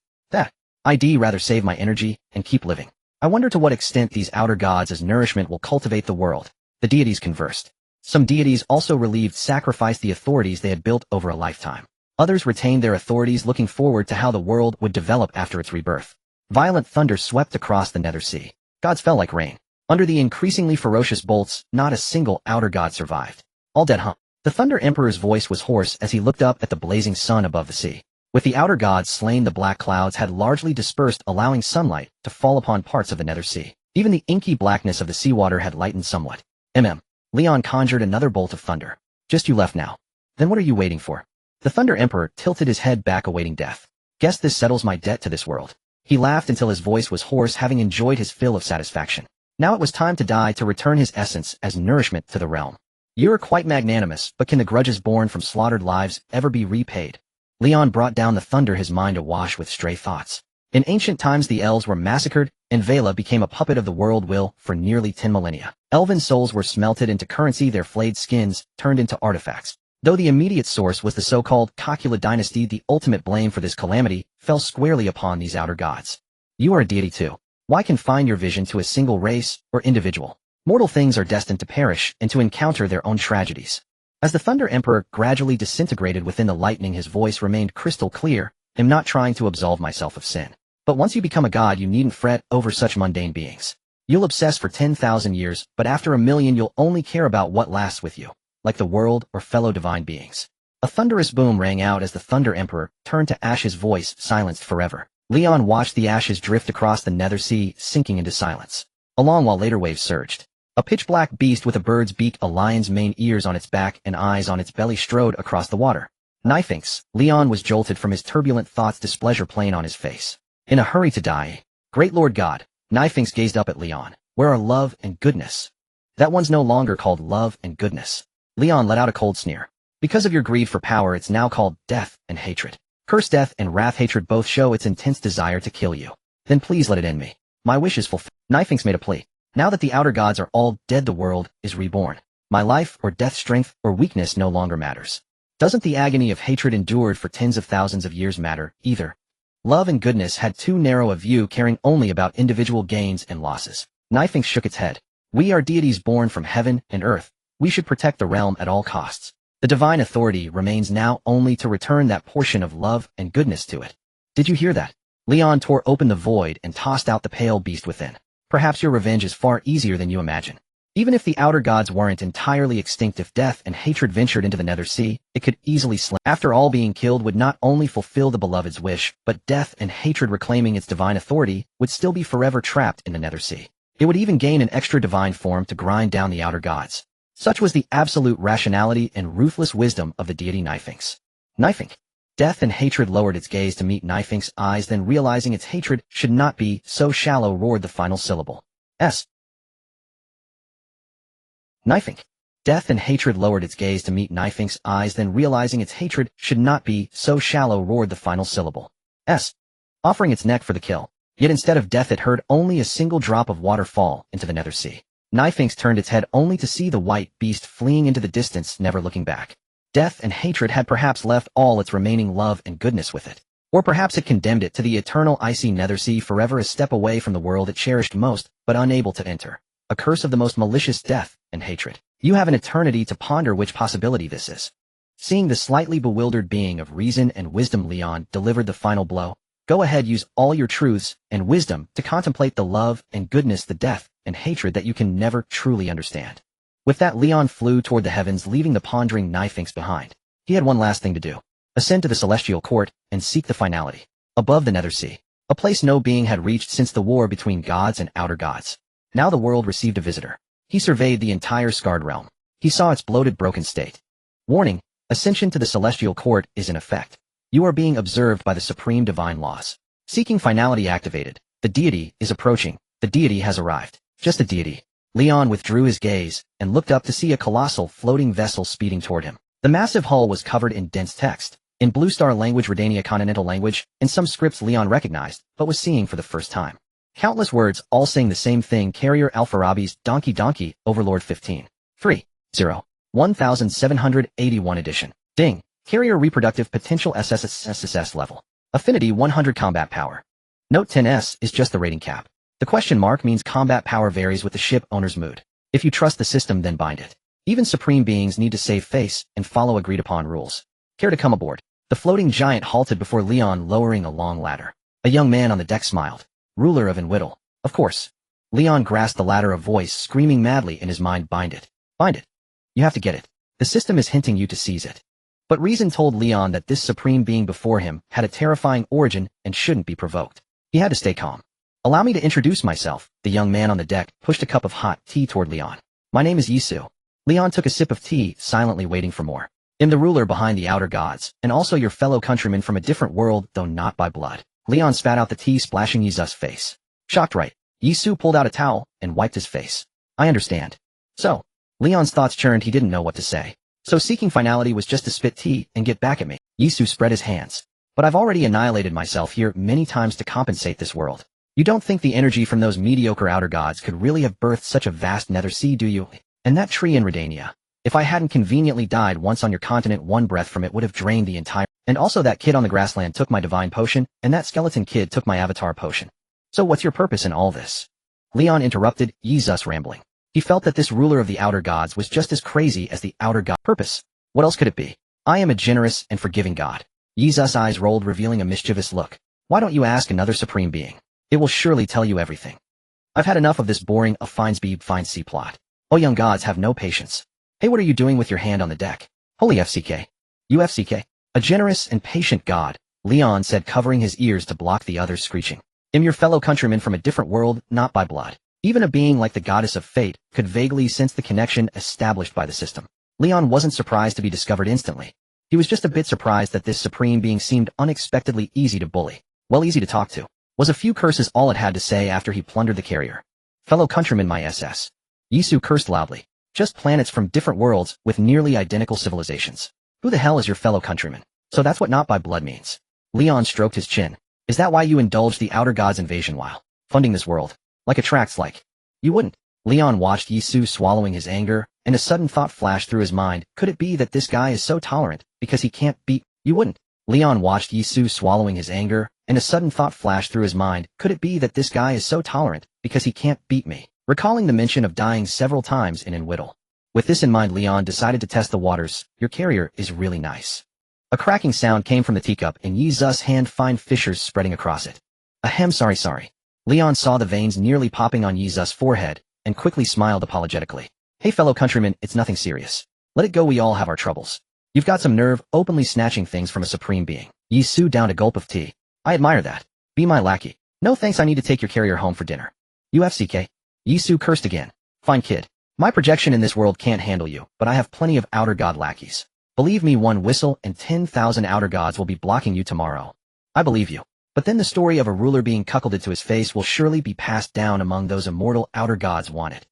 I'd rather save my energy and keep living. I wonder to what extent these outer gods as nourishment will cultivate the world. The deities conversed. Some deities also relieved sacrificed the authorities they had built over a lifetime. Others retained their authorities, looking forward to how the world would develop after its rebirth. Violent thunder swept across the nether sea. Gods fell like rain. Under the increasingly ferocious bolts, not a single outer god survived. All dead, huh? The Thunder Emperor's voice was hoarse as he looked up at the blazing sun above the sea. With the outer gods slain, the black clouds had largely dispersed, allowing sunlight to fall upon parts of the nether sea. Even the inky blackness of the seawater had lightened somewhat. Leon conjured another bolt of thunder. Just you left now. Then what are you waiting for? The Thunder Emperor tilted his head back awaiting death. Guess this settles my debt to this world. He laughed until his voice was hoarse, having enjoyed his fill of satisfaction. Now it was time to die to return his essence as nourishment to the realm. You're quite magnanimous, but can the grudges born from slaughtered lives ever be repaid? Leon brought down the thunder, his mind awash with stray thoughts. In ancient times the elves were massacred, and Vela became a puppet of the world will for nearly 10 millennia. Elven souls were smelted into currency, their flayed skins turned into artifacts. Though the immediate source was the so-called Cocula dynasty, the ultimate blame for this calamity fell squarely upon these outer gods. You are a deity too. Why confine your vision to a single race or individual? Mortal things are destined to perish and to encounter their own tragedies. As the Thunder Emperor gradually disintegrated within the lightning, his voice remained crystal clear. I'm not trying to absolve myself of sin. But once you become a god, you needn't fret over such mundane beings. You'll obsess for 10,000 years, but after 1,000,000 you'll only care about what lasts with you, like the world or fellow divine beings. A thunderous boom rang out as the Thunder Emperor turned to ash, his voice silenced forever. Leon watched the ashes drift across the nether sea, sinking into silence. A long while later, waves surged. A pitch-black beast with a bird's beak, a lion's mane, ears on its back, and eyes on its belly strode across the water. Knifings. Leon was jolted from his turbulent thoughts, displeasure plain on his face. In a hurry to die. Great Lord God. Knifings gazed up at Leon. Where are love and goodness? That one's no longer called love and goodness. Leon let out a cold sneer. Because of your greed for power, it's now called death and hatred. Curse, death and wrath. Hatred both show its intense desire to kill you. Then please let it end me. My wish is fulfilled. Knifings made a plea. Now that the outer gods are all dead, the world is reborn. My life or death, strength or weakness no longer matters. Doesn't the agony of hatred endured for tens of thousands of years matter either? Love and goodness had too narrow a view, caring only about individual gains and losses. Knifings shook its head. We are deities born from heaven and earth. We should protect the realm at all costs. The divine authority remains now only to return that portion of love and goodness to it. Did you hear that? Leon tore open the void and tossed out the pale beast within. Perhaps your revenge is far easier than you imagine. Even if the outer gods weren't entirely extinct, if death and hatred ventured into the nether sea, it could easily slay. After all, being killed would not only fulfill the beloved's wish, but death and hatred reclaiming its divine authority would still be forever trapped in the nether sea. It would even gain an extra divine form to grind down the outer gods. Such was the absolute rationality and ruthless wisdom of the deity Knifings. Knifing. Death and hatred lowered its gaze to meet Knifing's eyes, then realizing its hatred should not be so shallow, roared the final syllable. S. Knifing. Death and hatred lowered its gaze to meet Knifing's eyes, then realizing its hatred should not be so shallow, roared the final syllable. S. Offering its neck for the kill. Yet instead of death it heard only a single drop of water fall into the nether sea. Knifings turned its head only to see the white beast fleeing into the distance, never looking back. Death and hatred had perhaps left all its remaining love and goodness with it. Or perhaps it condemned it to the eternal icy nether sea, forever a step away from the world it cherished most, but unable to enter. A curse of the most malicious death and hatred. You have an eternity to ponder which possibility this is. Seeing the slightly bewildered being of reason and wisdom, Leon delivered the final blow. Go ahead, use all your truths and wisdom to contemplate the love and goodness, the death and hatred that you can never truly understand. With that, Leon flew toward the heavens, leaving the pondering Knifings behind. He had one last thing to do. Ascend to the celestial court and seek the finality. Above the nether sea. A place no being had reached since the war between gods and outer gods. Now the world received a visitor. He surveyed the entire scarred realm. He saw its bloated, broken state. Warning: ascension to the celestial court is in effect. You are being observed by the supreme divine laws. Seeking finality activated. The deity is approaching. The deity has arrived. Just a deity. Leon withdrew his gaze and looked up to see a colossal floating vessel speeding toward him. The massive hull was covered in dense text. In Blue Star language, Redania Continental language, and some scripts Leon recognized, but was seeing for the first time. Countless words, all saying the same thing. Carrier Alfarabi's Donkey Overlord 15. 3. 0. 1781 edition. Ding. Carrier reproductive potential SSS level. Affinity 100 combat power. Note 10S is just the rating cap. The question mark means combat power varies with the ship owner's mood. If you trust the system, then bind it. Even supreme beings need to save face and follow agreed upon rules. Care to come aboard? The floating giant halted before Leon, lowering a long ladder. A young man on the deck smiled. Ruler of Enwiddle. Of course. Leon grasped the ladder, a voice screaming madly in his mind. Bind it. Bind it. You have to get it. The system is hinting you to seize it. But reason told Leon that this supreme being before him had a terrifying origin and shouldn't be provoked. He had to stay calm. Allow me to introduce myself. The young man on the deck pushed a cup of hot tea toward Leon. My name is Yisu. Leon took a sip of tea, silently waiting for more. I'm the ruler behind the outer gods, and also your fellow countryman from a different world, though not by blood. Leon spat out the tea, splashing Yisu's face. Shocked, right? Yisu pulled out a towel and wiped his face. I understand. So, Leon's thoughts churned. He didn't know what to say. So seeking finality was just to spit tea and get back at me. Yisu spread his hands. But I've already annihilated myself here many times to compensate this world. You don't think the energy from those mediocre outer gods could really have birthed such a vast nether sea, do you? And that tree in Redania. If I hadn't conveniently died once on your continent, one breath from it would have drained the entire— And also that kid on the grassland took my divine potion, and that skeleton kid took my avatar potion. So what's your purpose in all this? Leon interrupted Yisus rambling. He felt that this ruler of the outer gods was just as crazy as the outer god. Purpose? What else could it be? I am a generous and forgiving god. Yisus' eyes rolled, revealing a mischievous look. Why don't you ask another supreme being? It will surely tell you everything. I've had enough of this boring finds B finds C plot. Oh, young gods have no patience. Hey, what are you doing with your hand on the deck? Holy FCK. UFCK. A generous and patient god, Leon said, covering his ears to block the others' screeching. I'm your fellow countryman from a different world, not by blood. Even a being like the goddess of fate could vaguely sense the connection established by the system. Leon wasn't surprised to be discovered instantly. He was just a bit surprised that this supreme being seemed unexpectedly easy to bully. Well, easy to talk to. Was a few curses all it had to say after he plundered the carrier. Fellow countrymen, my SS. Yisu cursed loudly. Just planets from different worlds with nearly identical civilizations. Who the hell is your fellow countryman? So that's what not by blood means. Leon stroked his chin. Is that why you indulged the outer gods' invasion while funding this world? Like attracts like. You wouldn't. Leon watched Yisu swallowing his anger, and a sudden thought flashed through his mind. Could it be that this guy is so tolerant because he can't beat? You wouldn't. Leon watched Yisu swallowing his anger, and a sudden thought flashed through his mind. Could it be that this guy is so tolerant because he can't beat me? Recalling the mention of dying several times in Whittle. With this in mind, Leon decided to test the waters. Your carrier is really nice. A cracking sound came from the teacup, and Yisus' hand fine fissures spreading across it. Ahem, sorry. Leon saw the veins nearly popping on Yisus' forehead, and quickly smiled apologetically. Hey fellow countrymen, it's nothing serious. Let it go, we all have our troubles. You've got some nerve, openly snatching things from a supreme being. Yisu downed a gulp of tea. I admire that. Be my lackey. No thanks, I need to take your carrier home for dinner. UFCK. Yisu cursed again. Fine kid. My projection in this world can't handle you, but I have plenty of outer god lackeys. Believe me, one whistle and 10,000 outer gods will be blocking you tomorrow. I believe you. But then the story of a ruler being cuckolded to his face will surely be passed down among those immortal outer gods wanted.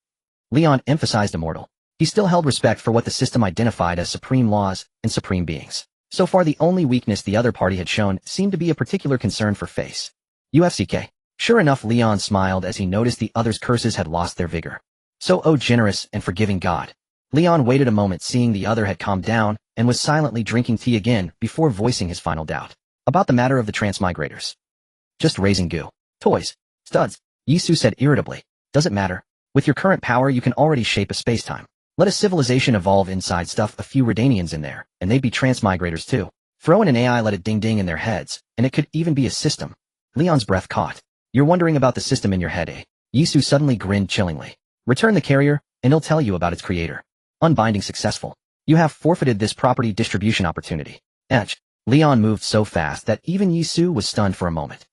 Leon emphasized immortal. He still held respect for what the system identified as supreme laws and supreme beings. So far, the only weakness the other party had shown seemed to be a particular concern for face. UFCK. Sure enough, Leon smiled as he noticed the others' curses had lost their vigor. So, oh generous and forgiving God. Leon waited a moment, seeing the other had calmed down, and was silently drinking tea again before voicing his final doubt. About the matter of the transmigrators. Just raising goo. Toys. Studs. Yisu said irritably. Does it matter? With your current power, you can already shape a spacetime. Let a civilization evolve inside, stuff a few Redanians in there, and they'd be transmigrators too. Throw in an AI, let it ding-ding in their heads, and it could even be a system. Leon's breath caught. You're wondering about the system in your head, eh? Yisu suddenly grinned chillingly. Return the carrier, and he'll tell you about its creator. Unbinding successful. You have forfeited this property distribution opportunity. Edge. Leon moved so fast that even Yisu was stunned for a moment.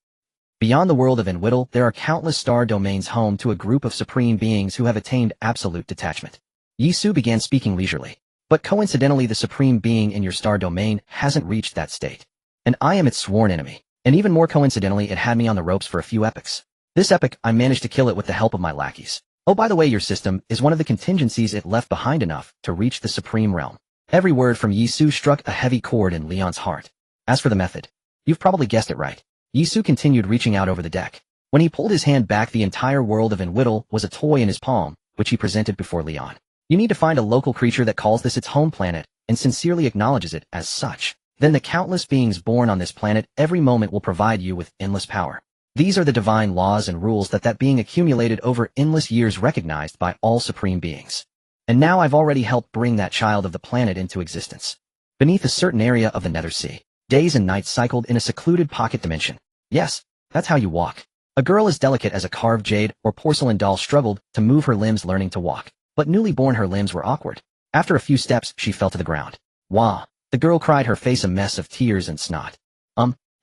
Beyond the world of Whittle, there are countless star domains home to a group of supreme beings who have attained absolute detachment. Yisu began speaking leisurely. But coincidentally, the supreme being in your star domain hasn't reached that state. And I am its sworn enemy. And even more coincidentally, it had me on the ropes for a few epochs. This epoch, I managed to kill it with the help of my lackeys. Oh, by the way, your system is one of the contingencies it left behind enough to reach the supreme realm. Every word from Yisu struck a heavy chord in Leon's heart. As for the method, you've probably guessed it right. Yisu continued, reaching out over the deck. When he pulled his hand back, the entire world of Whittle was a toy in his palm, which he presented before Leon. You need to find a local creature that calls this its home planet and sincerely acknowledges it as such. Then the countless beings born on this planet every moment will provide you with endless power. These are the divine laws and rules that being accumulated over endless years, recognized by all supreme beings. And now I've already helped bring that child of the planet into existence. Beneath a certain area of the nether sea, days and nights cycled in a secluded pocket dimension. Yes, that's how you walk. A girl as delicate as a carved jade or porcelain doll struggled to move her limbs, learning to walk. But newly born, her limbs were awkward. After a few steps, she fell to the ground. Wah! The girl cried, her face a mess of tears and snot.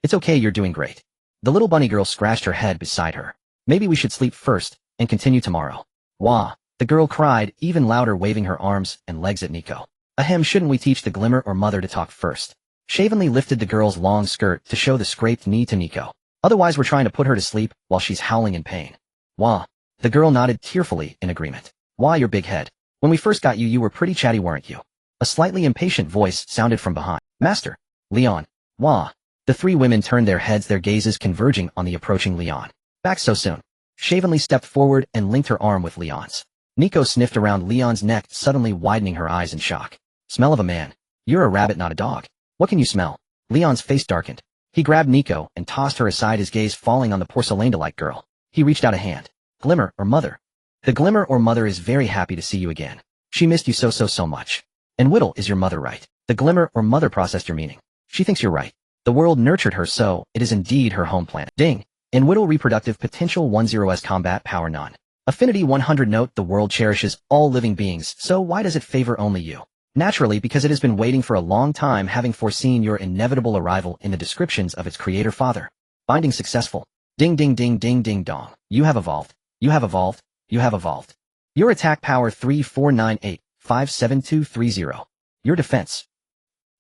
It's okay, you're doing great. The little bunny girl scratched her head beside her. Maybe we should sleep first, and continue tomorrow. Wah! The girl cried, even louder, waving her arms and legs at Nico. Ahem, shouldn't we teach the Glimmer or Mother to talk first? Shavenly lifted the girl's long skirt to show the scraped knee to Nico. Otherwise we're trying to put her to sleep while she's howling in pain. Wah! The girl nodded tearfully in agreement. Wah, your big head. When we first got you, you were pretty chatty, weren't you? A slightly impatient voice sounded from behind. Master. Leon. Wah. The three women turned their heads, their gazes converging on the approaching Leon. Back so soon. Shavenly stepped forward and linked her arm with Leon's. Nico sniffed around Leon's neck, suddenly widening her eyes in shock. Smell of a man. You're a rabbit, not a dog. What can you smell? Leon's face darkened. He grabbed Nico and tossed her aside, his gaze falling on the porcelain-like girl. He reached out a hand. Glimmer or Mother? The Glimmer or Mother is very happy to see you again. She missed you so much. And Whittle is your mother, right? The Glimmer or Mother processed your meaning. She thinks you're right. The world nurtured her, so it is indeed her home planet. Ding. In Whittle reproductive potential 10s combat power none. Affinity 100. Note, the world cherishes all living beings, so why does it favor only you? Naturally, because it has been waiting for a long time, having foreseen your inevitable arrival in the descriptions of its creator father. Binding successful. Ding ding ding ding ding dong. You have evolved. You have evolved. You have evolved. Your attack power 3498572230. Your defense.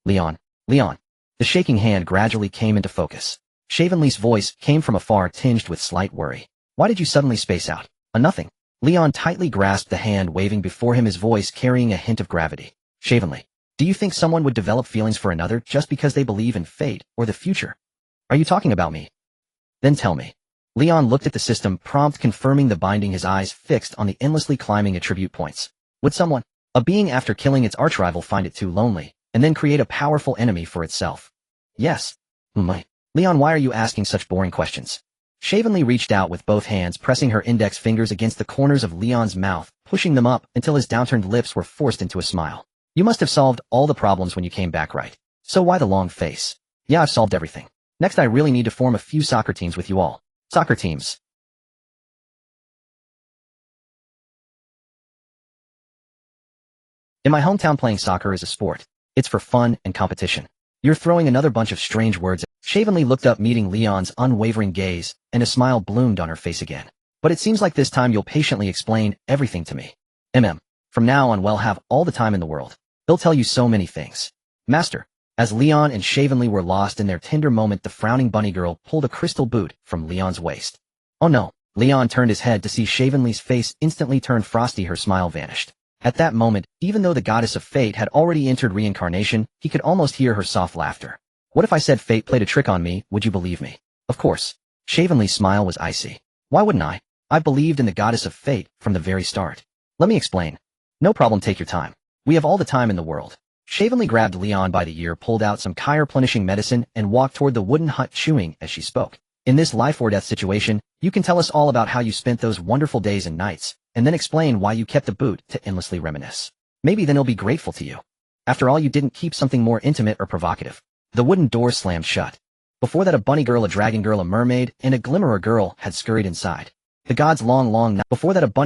Leon. Leon. The shaking hand gradually came into focus. Shavenly's voice came from afar, tinged with slight worry. Why did you suddenly space out? A nothing. Leon tightly grasped the hand waving before him, his voice carrying a hint of gravity. Shavenly. Do you think someone would develop feelings for another just because they believe in fate or the future? Are you talking about me? Then tell me. Leon looked at the system prompt, confirming the binding, his eyes fixed on the endlessly climbing attribute points. Would someone, a being after killing its archrival, find it too lonely, and then create a powerful enemy for itself? Yes. Leon, why are you asking such boring questions? Shavenly reached out with both hands, pressing her index fingers against the corners of Leon's mouth, pushing them up until his downturned lips were forced into a smile. You must have solved all the problems when you came back, right? So why the long face? Yeah, I've solved everything. Next, I really need to form a few soccer teams with you all. Soccer teams. In my hometown, playing soccer is a sport. It's for fun and competition. You're throwing another bunch of strange words. Shavenly looked up, meeting Leon's unwavering gaze, and a smile bloomed on her face again. But it seems like this time you'll patiently explain everything to me. From now on, we'll have all the time in the world. He'll tell you so many things. Master. As Leon and Shavenly were lost in their tender moment, the frowning bunny girl pulled a crystal boot from Leon's waist. Oh no. Leon turned his head to see Shavenly's face instantly turn frosty, her smile vanished. At that moment, even though the goddess of fate had already entered reincarnation, he could almost hear her soft laughter. What if I said fate played a trick on me? Would you believe me? Of course. Shavenly's smile was icy. Why wouldn't I? I believed in the goddess of fate from the very start. Let me explain. No problem, take your time. We have all the time in the world. Shavenly grabbed Leon by the ear, pulled out some chi-replenishing medicine, and walked toward the wooden hut, chewing as she spoke. In this life or death situation, you can tell us all about how you spent those wonderful days and nights, and then explain why you kept the boot to endlessly reminisce. Maybe then he'll be grateful to you. After all, you didn't keep something more intimate or provocative. The wooden door slammed shut. Before that, a bunny girl, a dragon girl, a mermaid, and a glimmerer girl had scurried inside. The gods long night. Before that, a bunny